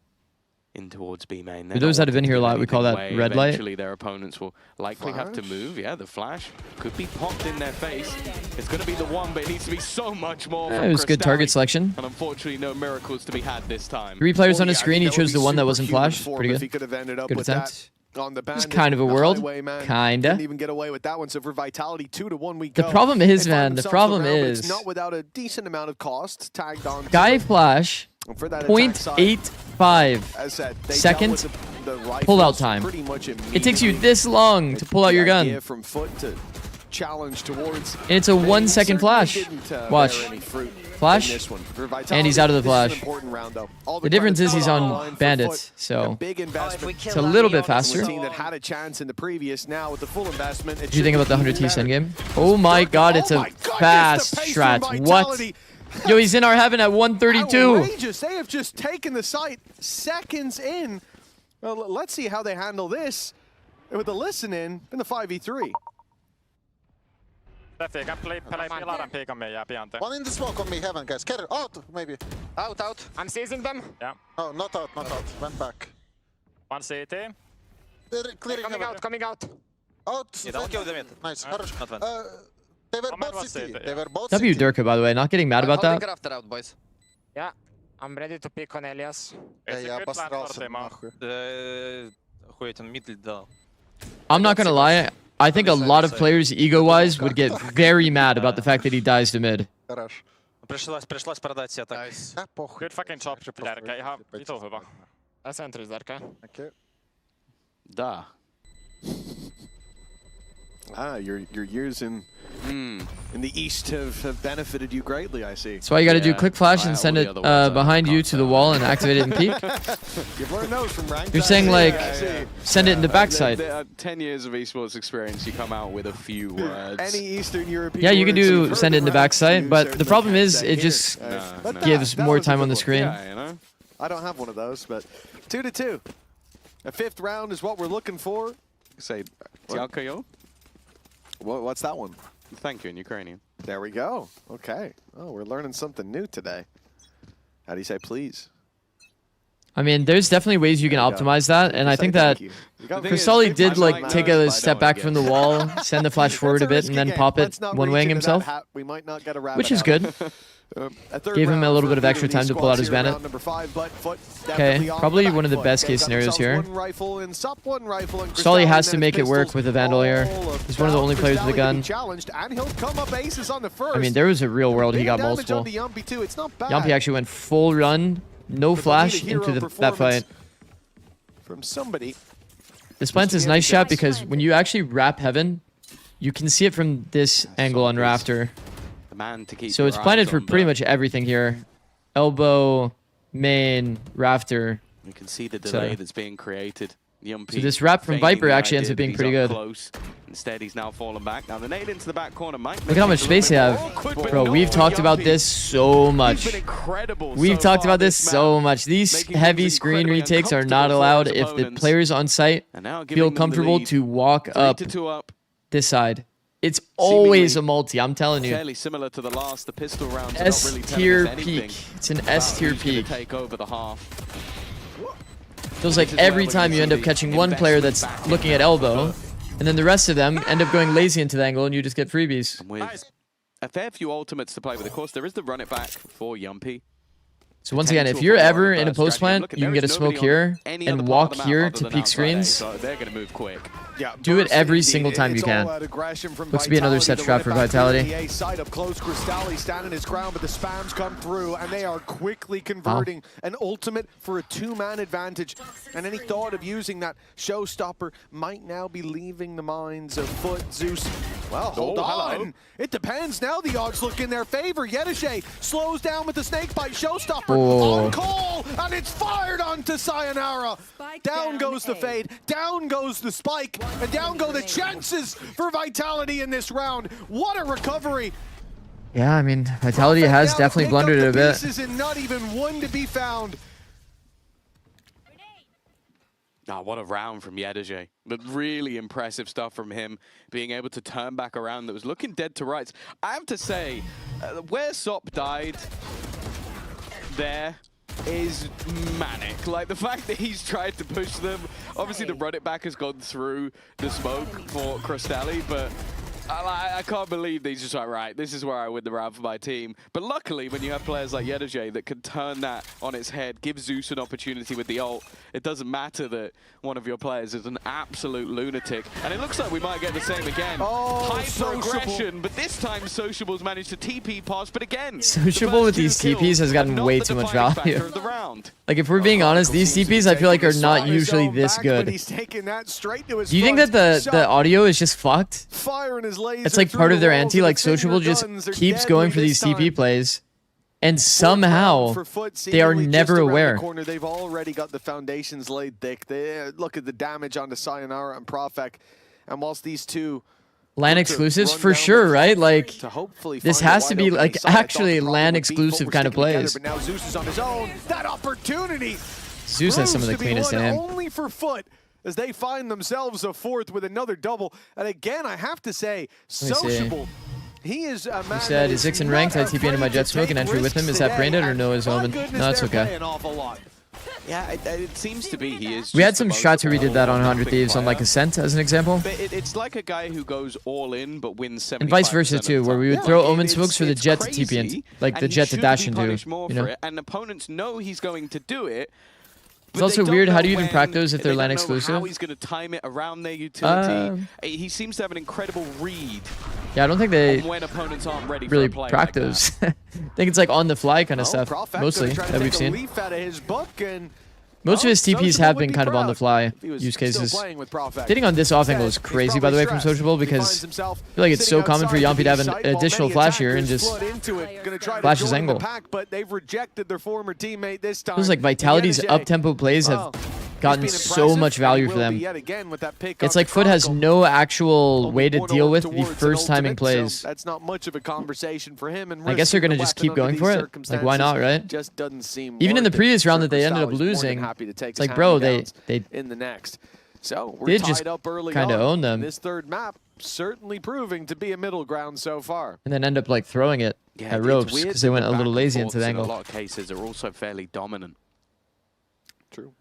Speaker 7: in towards B main.
Speaker 3: For those that have been here a lot, we call that red light.
Speaker 7: Eventually their opponents will likely have to move. Yeah, the flash could be popped in their face. It's going to be the one, but it needs to be so much more.
Speaker 3: It was good target selection.
Speaker 7: And unfortunately, no miracles to be had this time.
Speaker 3: 3 players on the screen. He chose the one that wasn't flash. Pretty
Speaker 6: He could have ended up
Speaker 3: good
Speaker 6: with
Speaker 3: attempt.
Speaker 6: that on the
Speaker 3: It's
Speaker 6: bandit,
Speaker 3: kind of a
Speaker 6: the
Speaker 3: world.
Speaker 6: highway,
Speaker 3: Kinda.
Speaker 6: Didn't even get away with that one. So for Vitality, 2-1 we go.
Speaker 3: The problem is,
Speaker 6: They find
Speaker 3: man, the
Speaker 6: themselves
Speaker 3: problem
Speaker 6: around, but
Speaker 3: is
Speaker 6: it's not without a decent amount of cost tagged on.
Speaker 3: Guy flash,
Speaker 6: For that attack side,
Speaker 3: 0.85
Speaker 6: as said, they
Speaker 3: second
Speaker 6: dealt with the rifles
Speaker 3: pull out time.
Speaker 6: pretty much
Speaker 3: It takes you
Speaker 6: immediately.
Speaker 3: this long to pull out your
Speaker 6: The
Speaker 3: gun.
Speaker 6: idea from foot to challenge towards.
Speaker 3: And it's a 1 second flash. Watch. Flash. And he's out of the flash. The difference is he's on bandits, so it's a little bit faster.
Speaker 6: That had a chance in the previous. Now with the full investment,
Speaker 3: What do you think about the 100 T endgame? Oh my god, it's a fast strat. What? Yo, he's in our heaven at 132.
Speaker 6: Outrageous. They have just taken the site seconds in. Well, let's see how they handle this with the listen in the 5v3.
Speaker 10: One in the smoke on me, heaven, guys. Carry out, maybe.
Speaker 12: Out. I'm seizing them.
Speaker 11: Yeah.
Speaker 10: Oh, not out. Went back.
Speaker 11: One CT.
Speaker 10: They're clearing
Speaker 12: Coming out.
Speaker 10: Out. Nice. They were both CT. They were both
Speaker 3: W Durka, by the way, not getting mad about that.
Speaker 12: Out, boys. Yeah, I'm ready to pick on Elias.
Speaker 10: Я обосрался нахуй.
Speaker 3: I'm not gonna lie. I think a lot of players, ego-wise, would get very mad about the fact that he dies to mid.
Speaker 10: Хорош.
Speaker 18: Пришлось продать все так.
Speaker 11: Good fucking job, Lärkä. Ihan vitu hyvä.
Speaker 12: Sentry, Lärkä.
Speaker 10: Okay.
Speaker 6: Da. Your years in the East have benefited you greatly, I see.
Speaker 3: That's why you gotta do click flash and send it behind you to the wall and activate it in peak.
Speaker 6: You've learned those from ranked.
Speaker 3: You're saying like, send it in the backside.
Speaker 7: 10 years of esports experience, you come out with a few words.
Speaker 6: Any Eastern European.
Speaker 3: Yeah, you can do send it in the backside, but the problem is it just gives more time on the screen.
Speaker 6: Yeah, you know? I don't have one of those, but 2-2. A 5th round is what we're looking for.
Speaker 7: Say, Dziękuję.
Speaker 6: What's that one?
Speaker 7: Thank you in Ukrainian.
Speaker 6: There we go. Okay. Oh, we're learning something new today. How do you say please?
Speaker 3: I mean, there's definitely ways you can optimize that, and I think that Kristali did like take a step back from the wall, send the flash forward a bit, and then pop it one-waying himself, which is good. Gave him a little bit of extra time to pull out his bandit. Okay, probably one of the best case scenarios here. Kristali has to make it work with a Vandal here. He's one of the only players with a gun. I mean, there was a real world he got multiple. Yumpy actually went full run, no flash into that fight.
Speaker 6: From somebody.
Speaker 3: This plant is nice shot because when you actually wrap heaven, you can see it from this angle on Rafter. So it's planted for pretty much everything here. Elbow, main, Rafter.
Speaker 7: You can see the delay that's being created. Yumpy
Speaker 3: So this wrap from Viper actually ends up being pretty good.
Speaker 7: Close. Instead, he's now fallen back. Now the nade into the back corner might
Speaker 3: Look at how much space they have. Bro, we've talked about this so much. We've talked about this so much. These heavy screen retakes are not allowed if the players on site feel comfortable to walk up this side. It's always a multi, I'm telling you.
Speaker 7: Fairly similar to the last. The pistol rounds
Speaker 3: S
Speaker 7: not really
Speaker 3: tier
Speaker 7: telling us anything
Speaker 3: peak. It's an S tier
Speaker 7: who's gonna
Speaker 3: peak.
Speaker 7: take over the half.
Speaker 3: Feels like every time you end up catching one player that's looking at elbow, and then the rest of them end up going lazy into the angle, and you just get freebies.
Speaker 7: With a fair few ultimates to play with, of course, there is the run it back for Yumpy.
Speaker 3: So once again, if you're ever in a post plant, you can get a smoke here and walk here to peek screens.
Speaker 7: So they're going to move quick.
Speaker 6: Yeah,
Speaker 3: do it every single time you can. Looks to be another set strat for Vitality.
Speaker 6: Side up close, Kristali standing his ground, but the spams come through, and they are quickly converting an ultimate for a 2-man advantage. And any thought of using that showstopper might now be leaving the minds of Foot, Zeus. Well, hold on.
Speaker 7: Hello.
Speaker 6: It depends. Now the odds look in their favor. Yedishe slows down with the snake bite showstopper on call, and it's fired onto Sayonara. Down goes the fade, down goes the spike, and down go the chances for Vitality in this round. What a recovery.
Speaker 3: Yeah, I mean, Vitality has definitely blundered it a bit.
Speaker 6: Pieces and not even one to be found.
Speaker 7: Oh, what a round from Yedishe. But really impressive stuff from him, being able to turn back around that was looking dead to rights. I have to say, where Sop died there, is manic. Like, the fact that he's tried to push them, obviously the run it back has gone through the smoke for Cristalli, but I can't believe that he's just like, right, this is where I win the round for my team. But luckily, when you have players like NRG that can turn that on its head, give Zeus an opportunity with the ult, it doesn't matter that one of your players is an absolute lunatic. And it looks like we might get the same again. High progression, but this time Sociable's managed to TP pass. But again,
Speaker 3: Sociable with these TPs has gotten way too much value. Like, if we're being honest, these TPs I feel like are not usually this good. Do you think that the audio is just fucked? It's like part of their anti, like Sociable just keeps going for these TP plays, and somehow they are never aware.
Speaker 6: They've already got the foundations laid thick. They look at the damage onto Sayonara and Profek, and whilst these two
Speaker 3: LAN exclusives for sure, right? Like, this has to be like actually LAN exclusive kind of plays.
Speaker 6: But now Zeus is on his own. That opportunity.
Speaker 3: Zeus has some of the cleanest aim.
Speaker 6: Only for Foot, as they find themselves a fourth with another double. And again, I have to say, Sociable, he is a man.
Speaker 3: He said, is Zikz in ranked? I TP into my jet smoke and entry with him. Is that brain dead or no, is Omen? No, that's okay.
Speaker 7: Yeah, it seems to be. He is.
Speaker 3: We had some shots where we did that on 100 Thieves on like Ascent as an example.
Speaker 7: But it's like a guy who goes all in but wins 75%.
Speaker 3: And vice versa too, where we would throw Omen smokes for the jet to TP in, like the jet to dash into, you know?
Speaker 7: And opponents know he's going to do it.
Speaker 3: It's also weird, how do you even practice if they're LAN exclusive?
Speaker 7: How he's going to time it around their utility. He seems to have an incredible read.
Speaker 3: Yeah, I don't think they
Speaker 7: when opponents aren't ready
Speaker 3: really
Speaker 7: for a play
Speaker 3: practice. I think it's like on the fly kind of stuff, mostly, that we've seen. Most of his TPs have been kind of on the fly use cases. Hitting on this off angle is crazy, by the way, from Sociable, because I feel like it's so common for Yampi to have an additional flash here and just flash his angle. Feels like Vitality's up-tempo plays have gotten so much value for them. It's like Foot has no actual way to deal with the first timing plays.
Speaker 6: That's not much of a conversation for him. And
Speaker 3: I guess they're going to just keep going for it. Like, why not, right?
Speaker 6: Just doesn't seem
Speaker 3: even in the previous round that they ended up losing, it's like, bro, they
Speaker 6: in the next. So we're
Speaker 3: did
Speaker 6: tied
Speaker 3: just
Speaker 6: up early
Speaker 3: kind of own them.
Speaker 6: This third map certainly proving to be a middle ground so far.
Speaker 3: And then end up like throwing it at ropes because they went a little lazy into the angle.
Speaker 7: In a lot of cases, are also fairly dominant.
Speaker 6: True.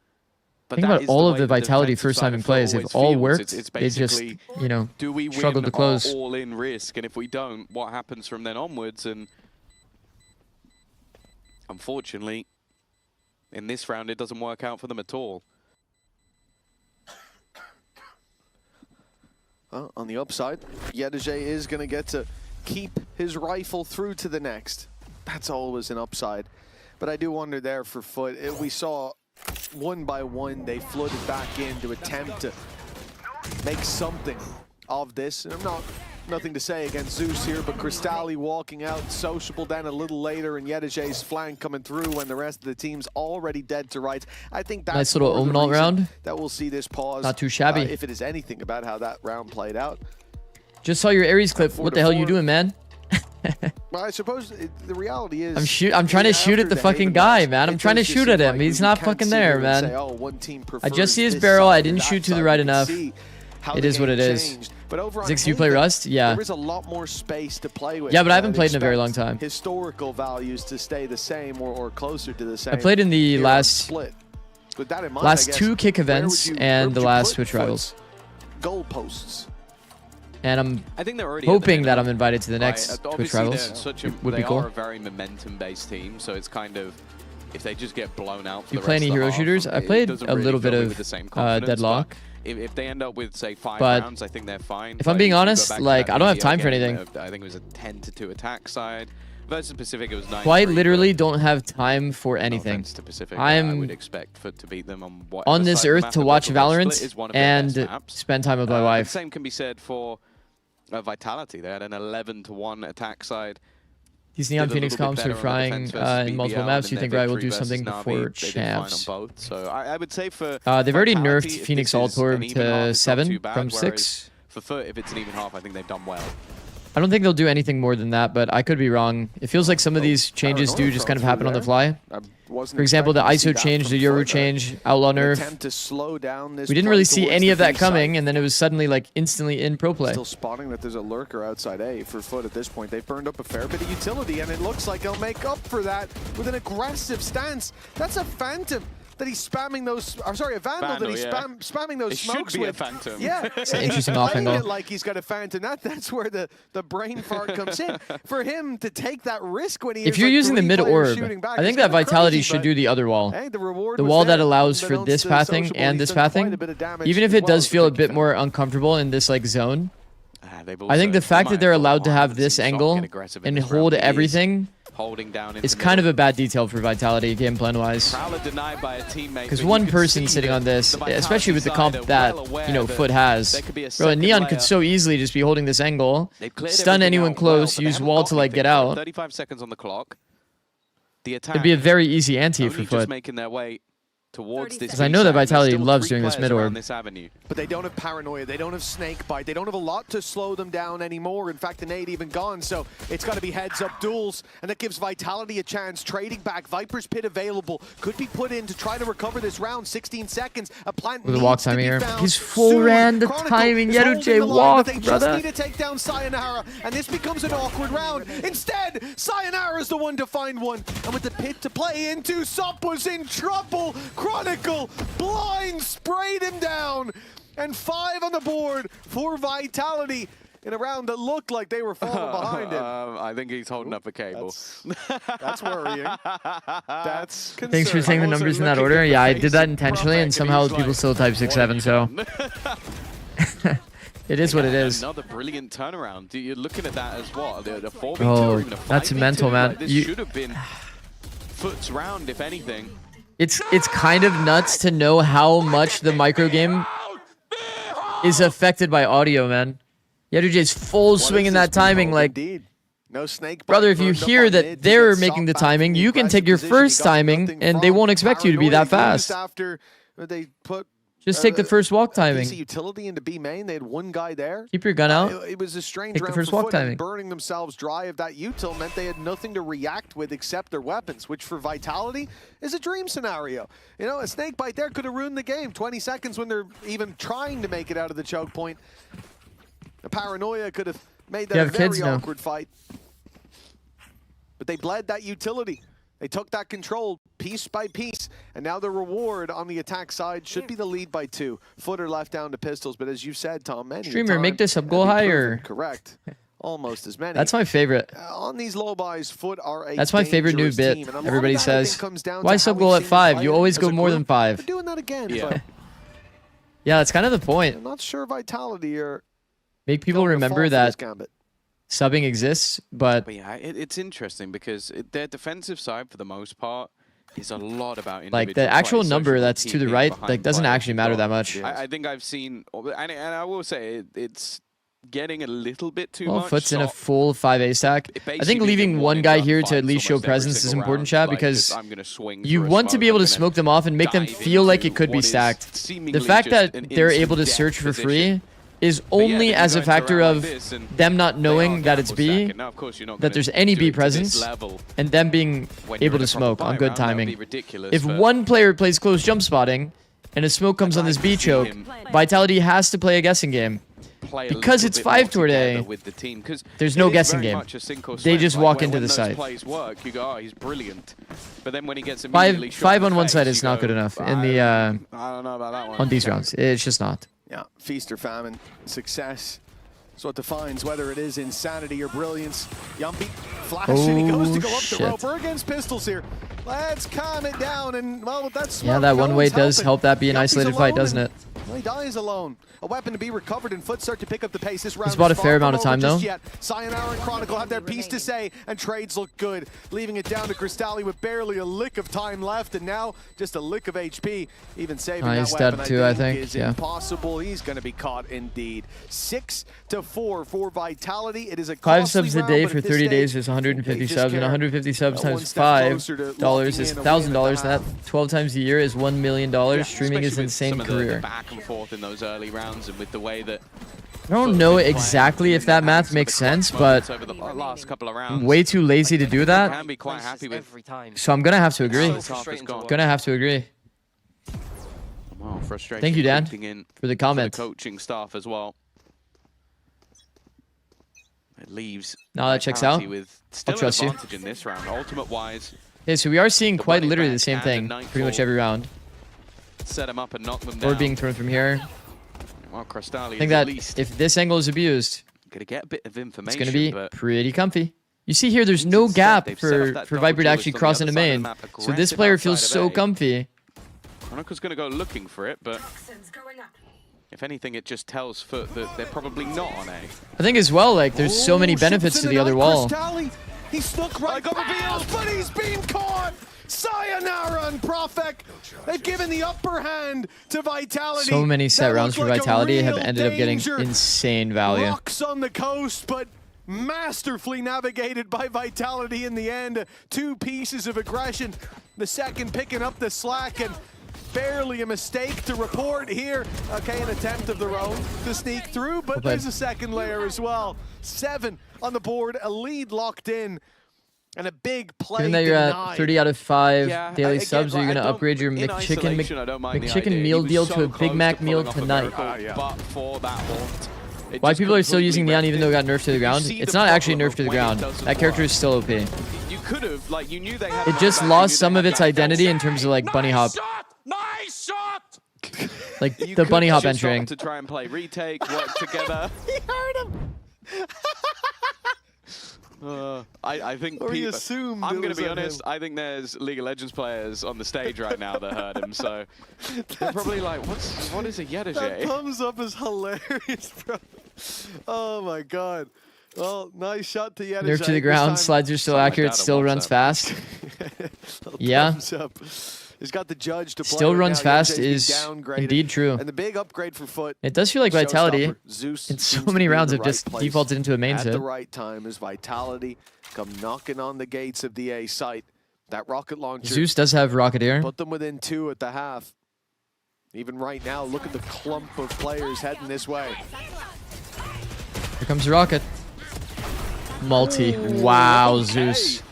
Speaker 3: Think about all of the Vitality first timing plays. They've all worked. They just, you know,
Speaker 7: do we
Speaker 3: struggled to close.
Speaker 7: All in risk, and if we don't, what happens from then onwards? And unfortunately, in this round, it doesn't work out for them at all.
Speaker 6: Well, on the upside, NRG is going to get to keep his rifle through to the next. That's always an upside. But I do wonder there for Foot, we saw one by one they flooded back in to attempt to make something of this. And nothing to say against Zeus here, but Cristalli walking out, Sociable then a little later, and NRG's flank coming through when the rest of the team's already dead to rights. I think that's
Speaker 3: nice little Omen ult round.
Speaker 6: That we'll see this pause.
Speaker 3: Not too shabby.
Speaker 6: If it is anything about how that round played out.
Speaker 3: Just saw your Ares clip. What the hell are you doing, man?
Speaker 6: Well, I suppose the reality is
Speaker 3: I'm trying to shoot at the fucking guy, man. I'm trying to shoot at him. He's not fucking there, man. I just see his barrel. I didn't shoot to the right enough. It is what it is. Zikz, you play Rust? Yeah.
Speaker 6: There is a lot more space to play with.
Speaker 3: Yeah, but I haven't played in a very long time.
Speaker 6: Historical values to stay the same or closer to the same.
Speaker 3: I played in the last
Speaker 6: mind,
Speaker 3: two kick events and the last Twitch Rivals.
Speaker 6: Goalposts.
Speaker 3: And I'm hoping that I'm invited to the next Twitch Rivals. Would be cool.
Speaker 7: They are a very momentum-based team, so it's kind of, if they just get blown out for
Speaker 3: you play any hero shooters? I played a little bit of Deadlock.
Speaker 7: If they end up with, say, 5 rounds, I think they're fine.
Speaker 3: If I'm being honest, like, I don't have time for anything.
Speaker 7: I think it was a 10-2 attack side. Versus Pacific, it was 9-3.
Speaker 3: Quite literally don't have time for anything.
Speaker 7: I would expect Foot to beat them
Speaker 3: on this earth to watch Valorant and spend time with my wife.
Speaker 7: The same can be said for Vitality. They had an 11-1 attack side.
Speaker 3: These Neon Phoenix comps are trying in multiple maps. You think Riot will do something before champs?
Speaker 7: So I would say for
Speaker 3: they've already nerfed Phoenix Alt Orb to 7 from 6.
Speaker 7: For Foot, if it's an even half, I think they've done well.
Speaker 3: I don't think they'll do anything more than that, but I could be wrong. It feels like some of these changes do just kind of happen on the fly. For example, the ISO change, the Yoru change, Outlaw nerf. We didn't really see any of that coming, and then it was suddenly like instantly in pro play.
Speaker 6: Still spotting that there's a lurker outside A for Foot at this point. They've burned up a fair bit of utility, and it looks like they'll make up for that with an aggressive stance. That's a Phantom that he's spamming those, or sorry, a Vandal that he's spamming those smokes with.
Speaker 7: It should be a Phantom.
Speaker 6: Yeah,
Speaker 3: it's an interesting off angle.
Speaker 6: It like he's got a Phantom. That's where the brain fart comes in. For him to take that risk when he
Speaker 3: if you're using the mid orb, I think that Vitality should do the other wall.
Speaker 6: Hey, the
Speaker 3: wall that allows for this pathing and this pathing, even if it does feel a bit more uncomfortable in this like zone. I think the fact that they're allowed to have this angle and hold everything is kind of a bad detail for Vitality game plan wise. Because one person sitting on this, especially with the comp that Foot has, bro, and Neon could so easily just be holding this angle, stun anyone close, use wall to like get out.
Speaker 7: 35 seconds on the clock. The attack.
Speaker 3: It'd be a very easy ante for Foot.
Speaker 7: Making their way towards this.
Speaker 3: Because I know that Vitality loves doing this mid orb.
Speaker 6: But they don't have Paranoia, they don't have Snakebite, they don't have a lot to slow them down anymore. In fact, the nade even gone, so it's got to be heads-up duels, and that gives Vitality a chance. Trading back, Viper's Pit available, could be put in to try to recover this round. 16 seconds, a plant
Speaker 3: with a walk timing here. He's full ran the timing. Yeruj walk,
Speaker 6: they
Speaker 3: brother.
Speaker 6: Just need to take down Sayonara, and this becomes an awkward round. Instead, Sayonara is the one to find one, and with the pit to play into, Sop was in trouble. Chronicle, blind, sprayed him down, and 5 on the board for Vitality in a round that looked like they were falling behind him.
Speaker 7: I think he's holding up a cable.
Speaker 6: That's worrying. That's concerning.
Speaker 3: Thanks for saying the numbers in that order. Yeah, I did that intentionally, and somehow people still type 6-7, so it is what it is.
Speaker 7: Another brilliant turnaround. You're looking at that as what? The 4v2
Speaker 3: oh,
Speaker 7: or even a 5v2.
Speaker 3: That's mental, man.
Speaker 7: Like, this should have been Foot's round, if anything.
Speaker 3: It's kind of nuts to know how much the micro game is affected by audio, man. Yeruj full swing in that timing, like,
Speaker 6: no snake
Speaker 3: brother, if you hear that they're making the timing, you can take your first timing, and they won't expect you to be that fast.
Speaker 6: After they put
Speaker 3: just take the first walk timing.
Speaker 6: Utility into B main, they had one guy there.
Speaker 3: Keep your gun out.
Speaker 6: It was a strange
Speaker 3: take
Speaker 6: round
Speaker 3: the first
Speaker 6: for
Speaker 3: walk
Speaker 6: Foot,
Speaker 3: timing.
Speaker 6: Burning themselves dry of that util meant they had nothing to react with except their weapons, which for Vitality is a dream scenario. You know, a snake bite there could have ruined the game. 20 seconds when they're even trying to make it out of the choke point. The Paranoia could have made that a very awkward fight. But they bled that utility. They took that control piece by piece, and now the reward on the attack side should be the lead by 2. Footer left down to pistols, but as you said, Tom, many
Speaker 3: Streamer, make this up goal higher.
Speaker 6: Correct. Almost as many.
Speaker 3: That's my favorite.
Speaker 6: On these low buys, Foot are a
Speaker 3: That's my favorite new bit. Everybody says, why sub goal at 5? You always go more than 5.
Speaker 6: They're doing that again.
Speaker 3: Yeah. Yeah, that's kind of the point.
Speaker 6: I'm not sure Vitality are
Speaker 3: make people remember that subbing exists, but
Speaker 7: yeah, it's interesting because their defensive side, for the most part, is a lot about
Speaker 3: like the actual number that's to the right, like doesn't actually matter that much.
Speaker 7: I think I've seen, and I will say it's getting a little bit too much.
Speaker 3: Well, Foot's in a full 5A stack. I think leaving one guy here to at least show presence is important, chat, because you want to be able to smoke them off and make them feel like it could be stacked. The fact that they're able to search for free is only as a factor of them not knowing that it's B, that there's any B presence, and them being able to smoke on good timing. If one player plays close jump spotting, and a smoke comes on this B choke, Vitality has to play a guessing game. Because it's 5 toward A, there's no guessing game. They just walk into the site. Five on one side is not good enough in the on these rounds. It's just not.
Speaker 6: Yeah, feast or famine, success. That's what defines whether it is insanity or brilliance. Yumpy flashing, he goes to go up the rope. We're against pistols here. Let's calm it down, and well, that's
Speaker 3: yeah, that one way does help that be an isolated fight, doesn't it?
Speaker 6: Well, he dies alone. A weapon to be recovered, and Foot start to pick up the pace. This round
Speaker 3: he's bought a fair amount of time, though.
Speaker 6: Sayonara and Chronicle have their piece to say, and trades look good, leaving it down to Cristalli with barely a lick of time left, and now just a lick of HP. Even saving that weapon, I think is impossible. He's going to be caught indeed. 6-4 for Vitality. It is a
Speaker 3: 5 subs a day for 30 days is 150 subs, and 150 subs times $5 is $1,000. And that 12 times a year is $1 million. Streaming is an insane career.
Speaker 7: Back and forth in those early rounds, and with the way that
Speaker 3: I don't know exactly if that math makes sense, but
Speaker 7: over the last couple of rounds.
Speaker 3: I'm way too lazy to do that.
Speaker 7: Can be quite happy with.
Speaker 3: So I'm gonna have to agree.
Speaker 7: Gone.
Speaker 3: Gonna have to agree.
Speaker 7: Wow, frustration.
Speaker 3: Thank you, Dan,
Speaker 7: creeping in
Speaker 3: for the comment.
Speaker 7: For the coaching staff as well. It leaves.
Speaker 3: No, that checks out.
Speaker 7: With
Speaker 3: I'll
Speaker 7: still
Speaker 3: trust
Speaker 7: an
Speaker 3: you.
Speaker 7: advantage in this round, ultimate wise.
Speaker 3: Okay, so we are seeing quite literally the same thing pretty much every round.
Speaker 7: Set them up and knock them down.
Speaker 3: Or being thrown from here.
Speaker 7: Well, Crystalli
Speaker 3: I think
Speaker 7: is
Speaker 3: that
Speaker 7: at least
Speaker 3: if this angle is abused,
Speaker 7: gonna get a bit of information.
Speaker 3: it's gonna be
Speaker 7: but
Speaker 3: pretty comfy. You see here, there's no gap for Viper to actually cross into main. So this player feels so comfy.
Speaker 7: Chronicle's gonna go looking for it, but if anything, it just tells Foot that they're probably not on A.
Speaker 3: I think as well, like, there's so many benefits to the other wall.
Speaker 6: He snuck right past, but he's been caught! Sayonara and Profek, they've given the upper hand to Vitality.
Speaker 3: So many set rounds for Vitality have
Speaker 6: real
Speaker 3: ended up getting
Speaker 6: danger.
Speaker 3: insane value.
Speaker 6: Rocks on the coast, but masterfully navigated by Vitality in the end. 2 pieces of aggression. The second picking up the slack, and barely a mistake to report here. Okay, an attempt of their own to sneak through, but there's a second layer as well. 7 on the board, a lead locked in, and a big play
Speaker 3: Given that you're
Speaker 6: denied.
Speaker 3: at 30 out of 5 daily
Speaker 7: again,
Speaker 3: subs, are you
Speaker 7: like,
Speaker 3: going to upgrade your McChicken meal deal to a Big Mac meal tonight?
Speaker 7: But for that haunt,
Speaker 3: Why people are still using Neon even though it got nerfed to the ground? It's not actually nerfed to the ground. That character is still OP.
Speaker 7: you could have, like, you knew they had.
Speaker 3: It just lost some of its identity in terms of like bunny hop.
Speaker 7: Nice shot!
Speaker 3: Like the bunny hop entering.
Speaker 7: To try and play retake, work together.
Speaker 6: He heard him!
Speaker 7: I think
Speaker 6: Or he
Speaker 7: people,
Speaker 6: assumed
Speaker 7: I'm
Speaker 6: it
Speaker 7: going
Speaker 6: was
Speaker 7: to be
Speaker 6: on
Speaker 7: honest,
Speaker 6: him.
Speaker 7: I think there's League of Legends players on the stage right now that heard him, so they're probably like, what is a
Speaker 6: That
Speaker 7: Yedajay?
Speaker 6: thumbs up is hilarious, bro. Oh my god. Well, nice shot to Yedajay.
Speaker 3: Nerf to the ground, slides are still accurate, still runs fast. Yeah.
Speaker 6: He's got the judge to play
Speaker 3: Still
Speaker 6: right
Speaker 3: runs
Speaker 6: now.
Speaker 3: fast
Speaker 6: Yedajay's
Speaker 3: is
Speaker 6: been downgraded.
Speaker 3: indeed true.
Speaker 6: And the big upgrade for Foot.
Speaker 3: It does feel like Vitality
Speaker 6: Showstopper. Zeus
Speaker 3: in so
Speaker 6: seems to
Speaker 3: many
Speaker 6: be in
Speaker 3: rounds
Speaker 6: the
Speaker 3: have
Speaker 6: right
Speaker 3: just
Speaker 6: place
Speaker 3: defaulted into a main
Speaker 6: at
Speaker 3: set.
Speaker 6: the right time as Vitality come knocking on the gates of the A site. That rocket launcher.
Speaker 3: Zeus does have Rocketeer.
Speaker 6: Put them within 2 at the half. Even right now, look at the clump of players heading this way.
Speaker 3: Here comes the Rocket. Multi. Wow,
Speaker 7: Okay.
Speaker 3: Zeus.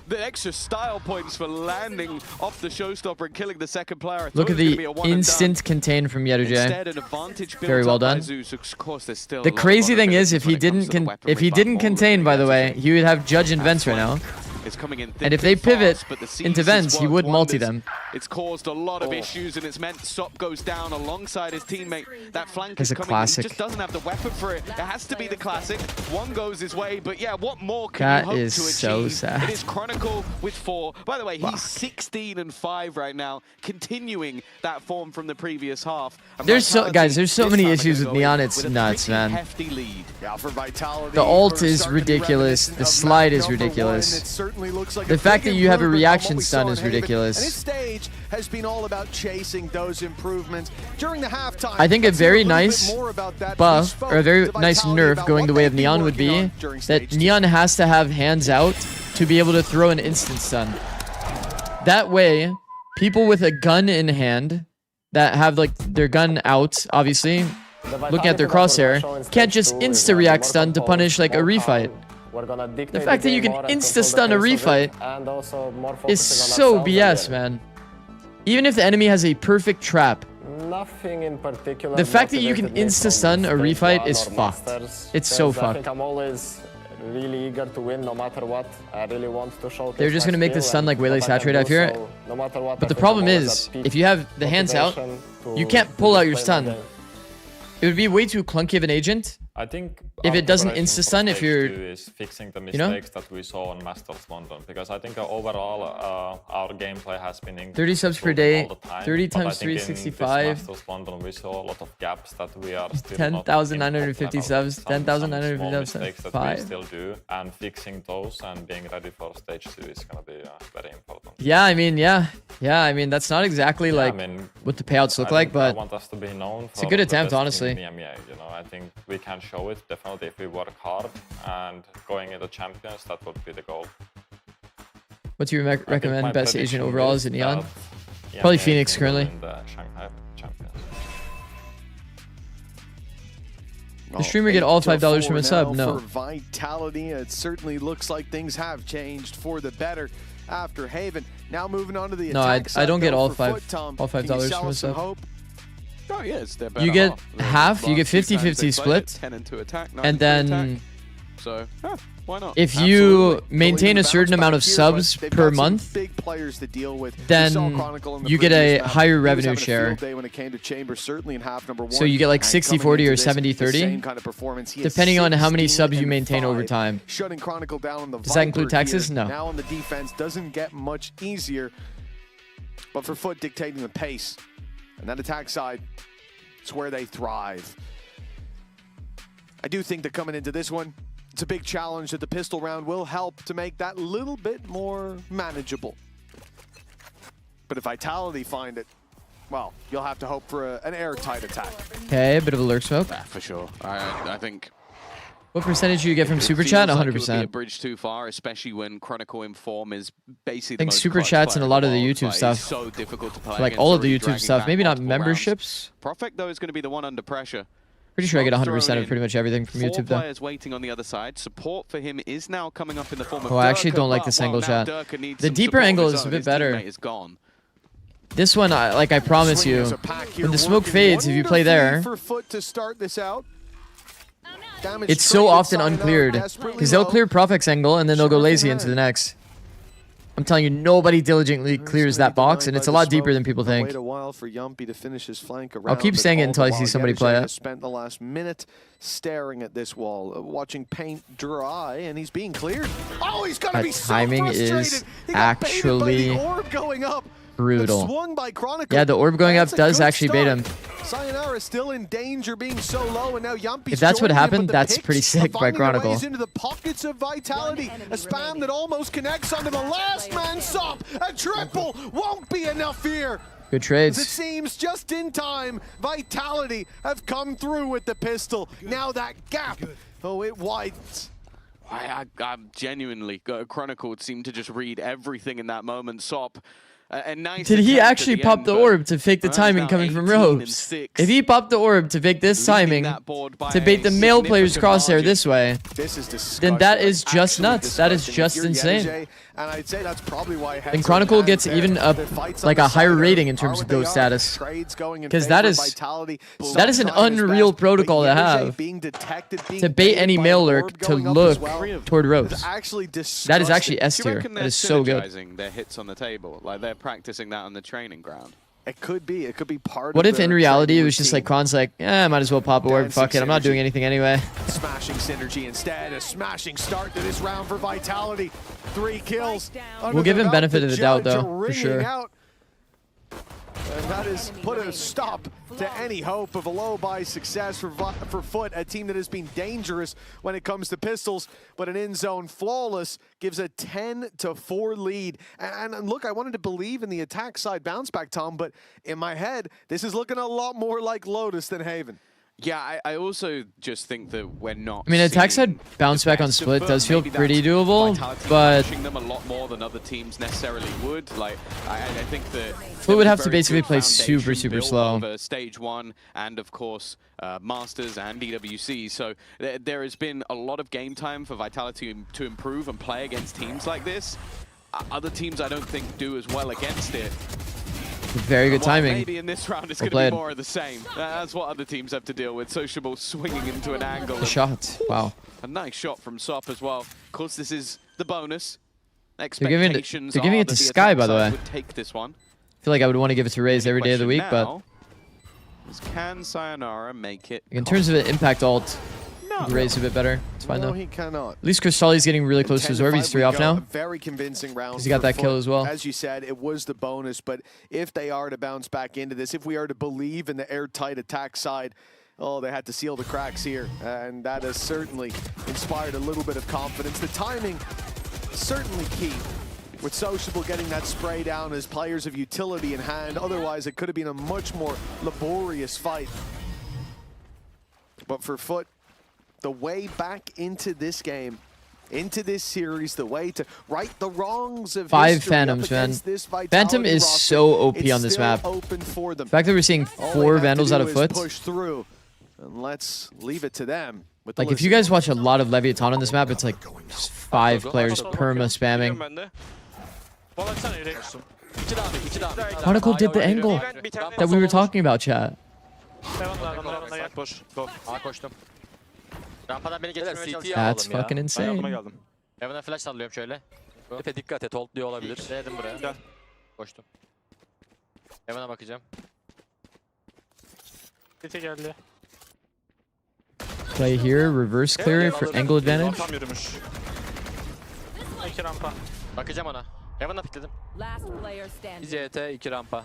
Speaker 7: The extra style points for landing off the showstopper and killing the second player. I thought
Speaker 3: Look
Speaker 7: it
Speaker 3: at
Speaker 7: was gonna
Speaker 3: the
Speaker 7: be a one and
Speaker 3: instant
Speaker 7: done.
Speaker 3: contain from
Speaker 7: Instead,
Speaker 3: Yedajay.
Speaker 7: an advantage built
Speaker 3: Very well
Speaker 7: up by
Speaker 3: done.
Speaker 7: Zeus. Of course, there's still a
Speaker 3: The
Speaker 7: lot of
Speaker 3: crazy thing is,
Speaker 7: vulnerabilities
Speaker 3: if
Speaker 7: when
Speaker 3: he
Speaker 7: it comes
Speaker 3: didn't
Speaker 7: to the weaponry,
Speaker 3: if he
Speaker 7: but
Speaker 3: didn't
Speaker 7: all of
Speaker 3: contain,
Speaker 7: the
Speaker 3: by the way,
Speaker 7: Yedajay.
Speaker 3: he would have Judge and Vents right now.
Speaker 7: It's coming in
Speaker 3: And if
Speaker 7: thick
Speaker 3: they
Speaker 7: and
Speaker 3: pivot
Speaker 7: fast, but the
Speaker 3: into
Speaker 7: Siege has
Speaker 3: Vents, he
Speaker 7: worked
Speaker 3: would multi
Speaker 7: wonders.
Speaker 3: them.
Speaker 7: It's caused a lot of issues, and it's meant Sop goes down alongside his teammate. That flank
Speaker 3: It's
Speaker 7: is
Speaker 3: a
Speaker 7: coming.
Speaker 3: classic.
Speaker 7: He just doesn't have the weapon for it. It has to be the classic. One goes his way, but yeah, what more can
Speaker 3: That
Speaker 7: you hope
Speaker 3: is
Speaker 7: to achieve?
Speaker 3: so sad.
Speaker 7: It is Chronicle with 4. By the way, he's 16 and 5 right now, continuing that form from the previous half. And
Speaker 3: There's so
Speaker 7: Vitality
Speaker 3: guys, there's so
Speaker 7: this
Speaker 3: many
Speaker 7: time are
Speaker 3: issues
Speaker 7: gonna
Speaker 3: with
Speaker 7: go in
Speaker 3: Neon. It's
Speaker 7: with a
Speaker 3: nuts,
Speaker 7: pretty
Speaker 3: man.
Speaker 7: hefty lead.
Speaker 6: Yeah, for Vitality.
Speaker 3: The ult
Speaker 6: we're
Speaker 3: is
Speaker 6: starting to be
Speaker 3: ridiculous.
Speaker 6: reminiscent
Speaker 3: The
Speaker 6: of
Speaker 3: slide
Speaker 6: map
Speaker 3: is
Speaker 6: number
Speaker 3: ridiculous.
Speaker 6: 1. It certainly looks like
Speaker 3: The
Speaker 6: a
Speaker 3: fact
Speaker 6: big
Speaker 3: that you have a
Speaker 6: improvement on
Speaker 3: reaction
Speaker 6: what we
Speaker 3: stun
Speaker 6: saw
Speaker 3: is
Speaker 6: in Haven.
Speaker 3: ridiculous.
Speaker 6: And this stage has been all about chasing those improvements during the halftime.
Speaker 3: I think a
Speaker 6: let's hear
Speaker 3: very
Speaker 6: little bit
Speaker 3: nice
Speaker 6: more about that. We
Speaker 3: buff
Speaker 6: spoke
Speaker 3: or a very
Speaker 6: to
Speaker 3: nice
Speaker 6: Vitality
Speaker 3: nerf
Speaker 6: about
Speaker 3: going
Speaker 6: what
Speaker 3: the way of
Speaker 6: they've been
Speaker 3: Neon would
Speaker 6: working
Speaker 3: be
Speaker 6: on during
Speaker 3: that
Speaker 6: stage 2.
Speaker 3: Neon has to have hands out to be able to throw an instant stun. That way, people with a gun in hand that have like their gun out, obviously, looking at their crosshair, can't just insta-react stun to punish like a refight. The fact that you can insta-stun a refight is so BS, man. Even if the enemy has a perfect trap,
Speaker 15: Nothing in particular.
Speaker 3: the fact that you can insta-stun a refight is fucked. It's so fucked.
Speaker 15: I'm always really eager to win no matter what. I really want to showcase.
Speaker 3: They're just gonna make the stun like way saturated, I fear.
Speaker 15: No matter what.
Speaker 3: But the problem is, if you have the hands out, you can't pull out your stun. It would be way too clunky of an agent.
Speaker 11: I think
Speaker 3: if it doesn't
Speaker 11: preparation for
Speaker 3: insta-stun, if
Speaker 11: stage
Speaker 3: you're,
Speaker 11: 2 is fixing the
Speaker 3: you know?
Speaker 11: mistakes that we saw on Masters London, because I think overall our gameplay has been
Speaker 3: 30 subs per day,
Speaker 11: all the time,
Speaker 3: 30
Speaker 11: but I
Speaker 3: times
Speaker 11: think in
Speaker 3: 365.
Speaker 11: this Masters London we saw a lot of gaps that we are still
Speaker 3: 10,950 subs,
Speaker 11: some
Speaker 3: 10,950
Speaker 11: small
Speaker 3: subs,
Speaker 11: mistakes that
Speaker 3: 5.
Speaker 11: we still do, and fixing those and being ready for stage 2 is gonna be very important.
Speaker 3: Yeah, I mean, yeah, I mean, that's not exactly like
Speaker 11: I mean,
Speaker 3: what the payouts look like,
Speaker 11: I
Speaker 3: but
Speaker 11: want us to be known for
Speaker 3: it's a good
Speaker 11: the
Speaker 3: attempt,
Speaker 11: best in
Speaker 3: honestly.
Speaker 11: EMEA, you know, I think we can show it definitely if we work hard, and going into champions, that would be the goal.
Speaker 3: What do you
Speaker 11: I think my
Speaker 3: recommend best
Speaker 11: prediction
Speaker 3: agent overall?
Speaker 11: is
Speaker 3: Is it Neon?
Speaker 11: that
Speaker 3: Probably
Speaker 11: EMEA
Speaker 3: Phoenix
Speaker 11: can go
Speaker 3: currently.
Speaker 11: in the Shanghai champions.
Speaker 3: The streamer get all $5 from a sub? No.
Speaker 6: For Vitality, it certainly looks like things have changed for the better after Haven. Now moving on to the attack side.
Speaker 3: I don't get all
Speaker 6: $5
Speaker 3: from a sub.
Speaker 6: Hope?
Speaker 7: Oh, yeah, it's their better
Speaker 3: You get
Speaker 7: half.
Speaker 3: half, you get 50-50 split.
Speaker 7: 10 into attack, 9
Speaker 3: And
Speaker 7: into
Speaker 3: then
Speaker 7: attack. So, why not?
Speaker 3: if you maintain a certain amount of subs per month,
Speaker 6: big players to deal with.
Speaker 3: then you get a higher revenue share.
Speaker 6: When it came to Chamber, certainly in half number 1.
Speaker 3: So you get like 60-40 or 70-30,
Speaker 6: kind of performance.
Speaker 3: depending on how many subs you maintain over time.
Speaker 6: Shutting Chronicle down on the
Speaker 3: Does that include
Speaker 6: Viper
Speaker 3: taxes?
Speaker 6: here.
Speaker 3: No.
Speaker 6: Now on the defense doesn't get much easier, but for Foot dictating the pace. And that attack side, it's where they thrive. I do think that coming into this one, it's a big challenge that the pistol round will help to make that little bit more manageable. But if Vitality find it, well, you'll have to hope for an airtight attack.
Speaker 3: Okay, a bit of a lurk smoke.
Speaker 7: Yeah, for sure. I think...
Speaker 3: What percentage do you get from Super Chat? 100%.
Speaker 7: Like it would be a bridge too far, especially when Chronicle Inform is basically the
Speaker 3: I think
Speaker 7: most
Speaker 3: Super
Speaker 7: clutch
Speaker 3: Chats
Speaker 7: player
Speaker 3: and a lot
Speaker 7: in
Speaker 3: of the
Speaker 7: world.
Speaker 3: YouTube
Speaker 7: Like,
Speaker 3: stuff.
Speaker 7: it's so difficult to play
Speaker 3: Like
Speaker 7: against,
Speaker 3: all of the
Speaker 7: already
Speaker 3: YouTube
Speaker 7: dragging
Speaker 3: stuff.
Speaker 7: back
Speaker 3: Maybe not
Speaker 7: multiple
Speaker 3: memberships.
Speaker 7: rounds. Prophet, though, is going to be the one under pressure.
Speaker 3: Pretty sure I get
Speaker 7: Smoke's
Speaker 3: 100%
Speaker 7: thrown
Speaker 3: of
Speaker 7: in.
Speaker 3: pretty much everything from
Speaker 7: 4
Speaker 3: YouTube though.
Speaker 7: players waiting on the other side. Support for him is now coming up in the form of
Speaker 3: Oh, I actually
Speaker 7: Durka,
Speaker 3: don't like
Speaker 7: but,
Speaker 3: this
Speaker 7: well,
Speaker 3: angle
Speaker 7: now
Speaker 3: chat.
Speaker 7: Durka needs
Speaker 3: The
Speaker 7: some
Speaker 3: deeper
Speaker 7: support of
Speaker 3: angle
Speaker 7: his
Speaker 3: is a
Speaker 7: own.
Speaker 3: bit
Speaker 7: His
Speaker 3: better.
Speaker 7: teammate is gone.
Speaker 3: This one, like I promise you, when the smoke fades, if you play there,
Speaker 6: For Foot to start this out. Damage
Speaker 3: it's so
Speaker 6: straight at
Speaker 3: often
Speaker 6: Sayonara,
Speaker 3: uncleared.
Speaker 6: desperately
Speaker 3: Because they'll
Speaker 6: low.
Speaker 3: clear Profec's angle and then they'll go lazy into the next. I'm telling you, nobody diligently clears that box, and it's a lot deeper than people think.
Speaker 6: Wait a while for Yumpy to finish his flank around.
Speaker 3: I'll keep
Speaker 6: but
Speaker 3: saying it
Speaker 6: all
Speaker 3: until
Speaker 6: the
Speaker 3: I see
Speaker 6: while,
Speaker 3: somebody
Speaker 6: Yettinger
Speaker 3: play
Speaker 6: has
Speaker 3: it.
Speaker 6: spent the last minute staring at this wall, watching paint dry, and he's being cleared. Oh, he's gonna
Speaker 3: That
Speaker 6: be so
Speaker 3: timing
Speaker 6: frustrated.
Speaker 3: is
Speaker 6: He got baited by
Speaker 3: actually
Speaker 6: the orb going up.
Speaker 3: brutal.
Speaker 6: Swung by Chronicle.
Speaker 3: Yeah, the orb going up
Speaker 6: That's a
Speaker 3: does
Speaker 6: good
Speaker 3: actually bait
Speaker 6: start.
Speaker 3: him.
Speaker 6: Sayonara is still in danger, being so low, and now Yumpy's
Speaker 3: If that's what
Speaker 6: joining him,
Speaker 3: happened,
Speaker 6: but the
Speaker 3: that's
Speaker 6: picks
Speaker 3: pretty sick
Speaker 6: are
Speaker 3: by
Speaker 6: finding their
Speaker 3: Chronicle.
Speaker 6: ways into the pockets of Vitality. A spam that almost connects onto the last man Sop. A triple won't be enough here.
Speaker 3: Good
Speaker 6: As it
Speaker 3: trades.
Speaker 6: seems just in time, Vitality have come through with the pistol. Now that gap, oh, it widens.
Speaker 7: I'm genuinely, Chronicle seemed to just read everything in that moment. Sop. A nice
Speaker 3: Did he
Speaker 7: attempt at
Speaker 3: actually
Speaker 7: the
Speaker 3: pop
Speaker 7: end,
Speaker 3: the
Speaker 7: but
Speaker 3: orb to fake the
Speaker 7: now
Speaker 3: timing coming from ropes?
Speaker 7: 18-6.
Speaker 3: If he popped the orb to fake this timing,
Speaker 7: that board by
Speaker 3: to bait the
Speaker 7: a
Speaker 3: male player's
Speaker 7: significant
Speaker 3: crosshair
Speaker 7: margin.
Speaker 3: this way,
Speaker 6: This is disgusting.
Speaker 3: then that is just
Speaker 6: Actually
Speaker 3: nuts. That is
Speaker 6: disgusting.
Speaker 3: just
Speaker 6: If you're
Speaker 3: insane.
Speaker 6: Yettinger, and I'd say that's probably why it has
Speaker 3: And
Speaker 6: so
Speaker 3: Chronicle
Speaker 6: many
Speaker 3: gets
Speaker 6: hands
Speaker 3: even
Speaker 6: there.
Speaker 3: up
Speaker 6: The fights
Speaker 3: like
Speaker 6: on
Speaker 3: a
Speaker 6: the
Speaker 3: higher
Speaker 6: side
Speaker 3: rating
Speaker 6: are
Speaker 3: in terms
Speaker 6: what
Speaker 3: of
Speaker 6: they
Speaker 3: ghost
Speaker 6: are.
Speaker 3: status.
Speaker 6: Trades going in
Speaker 3: Because
Speaker 6: favor
Speaker 3: that
Speaker 6: of
Speaker 3: is
Speaker 6: Vitality.
Speaker 3: that is an
Speaker 6: Some trying his
Speaker 3: unreal
Speaker 6: best, but
Speaker 3: protocol to
Speaker 6: Yettinger
Speaker 3: have.
Speaker 6: being detected, being
Speaker 3: To bait any
Speaker 6: baited by
Speaker 3: male
Speaker 6: an
Speaker 3: lurk
Speaker 6: orb
Speaker 3: to
Speaker 6: going up
Speaker 3: look
Speaker 6: as well.
Speaker 3: toward
Speaker 6: It's
Speaker 3: ropes.
Speaker 6: actually disgusting.
Speaker 3: That is actually S
Speaker 7: Do you
Speaker 3: tier.
Speaker 7: reckon
Speaker 3: That
Speaker 7: they're
Speaker 3: is so good.
Speaker 7: synergizing their hits on the table? Like they're practicing that on the training ground.
Speaker 6: It could be. It could be part
Speaker 3: What
Speaker 6: of
Speaker 3: if in
Speaker 6: their
Speaker 3: reality
Speaker 6: training
Speaker 3: it was just like
Speaker 6: routine.
Speaker 3: Kron's like, I might as well pop orb,
Speaker 6: Dancing
Speaker 3: fuck it, I'm not
Speaker 6: synergy.
Speaker 3: doing anything anyway.
Speaker 6: Smashing synergy instead. A smashing start to this round for Vitality. 3 kills.
Speaker 3: We'll give him benefit of the doubt though, for sure.
Speaker 6: Out. And that has put a stop to any hope of a low-buy success for Foot, a team that has been dangerous when it comes to pistols, but an in-zone flawless gives a 10-4 lead. And look, I wanted to believe in the attack side bounce back, Tom, but in my head, this is looking a lot more like Lotus than Haven.
Speaker 7: Yeah, I also just think that we're not.
Speaker 3: I mean, attack
Speaker 7: seeing
Speaker 3: side bounce back on
Speaker 7: best of
Speaker 3: split
Speaker 7: them.
Speaker 3: does feel
Speaker 7: Maybe
Speaker 3: pretty
Speaker 7: that's
Speaker 3: doable,
Speaker 7: Vitality
Speaker 3: but
Speaker 7: pushing them a lot more than other teams necessarily would. Like, I think that
Speaker 3: Fluid would have to basically play super, super
Speaker 7: built
Speaker 3: slow.
Speaker 7: over Stage 1 and of course Masters and EWC. So there has been a lot of game time for Vitality to improve and play against teams like this. Other teams I don't think do as well against it.
Speaker 3: Very good timing.
Speaker 7: Maybe in this round it's
Speaker 3: Well
Speaker 7: going to be
Speaker 3: played.
Speaker 7: more of the same. That's what other teams have to deal with. Sociable swinging into an angle.
Speaker 3: The shot, wow.
Speaker 7: A nice shot from Sop as well. Of course, this is the bonus.
Speaker 3: They're giving it,
Speaker 7: Expectations
Speaker 3: they're giving
Speaker 7: are
Speaker 3: it to
Speaker 7: that the
Speaker 3: Sky,
Speaker 7: attack
Speaker 3: by the
Speaker 7: side
Speaker 3: way.
Speaker 7: would take this one.
Speaker 3: I feel like I would want to give it to Raze every day of the week, but
Speaker 7: Now is can Sayonara make it?
Speaker 3: in terms of an impact alt, Raze a bit better. It's fine
Speaker 6: No,
Speaker 3: though.
Speaker 6: he cannot.
Speaker 3: At least Crystalli's getting really close to his orb. He's 3 off now.
Speaker 6: Very convincing round.
Speaker 3: 'Cause he got
Speaker 6: for
Speaker 3: that kill
Speaker 6: Foot.
Speaker 3: as well.
Speaker 6: As you said, it was the bonus, but if they are to bounce back into this, if we are to believe in the airtight attack side, oh, they had to seal the cracks here, and that has certainly inspired a little bit of confidence. The timing, certainly key. With Sociable getting that spray down as players of utility in hand, otherwise it could have been a much more laborious fight. But for Foot, the way back into this game, into this series, the way to right the wrongs of
Speaker 3: 5
Speaker 6: history
Speaker 3: Phantoms,
Speaker 6: up
Speaker 3: man.
Speaker 6: against this Vitality
Speaker 3: Phantom is
Speaker 6: roster,
Speaker 3: so OP
Speaker 6: it's
Speaker 3: on this
Speaker 6: still
Speaker 3: map.
Speaker 6: open for them.
Speaker 3: The fact that we're seeing
Speaker 6: All
Speaker 3: 4
Speaker 6: they have to
Speaker 3: Vandals
Speaker 6: do
Speaker 3: out of
Speaker 6: is
Speaker 3: Foot.
Speaker 6: push through. And let's leave it to them. With
Speaker 3: Like, if you guys watch a lot of Leviathan on this map, it's like just 5 players perma spamming. Chronicle did the angle that we were talking about, chat. That's fucking insane.
Speaker 18: Heaven'a flash sallıyorum şöyle. Efe dikkat et, hold diyor olabilir. Dedim buraya. Gel. Koştum. Heaven'a bakacağım.
Speaker 20: CT geldi.
Speaker 3: Play here, reverse clear for angle advantage.
Speaker 11: Tam yürümüş.
Speaker 20: 2 rampa.
Speaker 18: Bakacağım ona. Heaven'a pikledim.
Speaker 9: Last player standing.
Speaker 18: 2 CT, 2 rampa.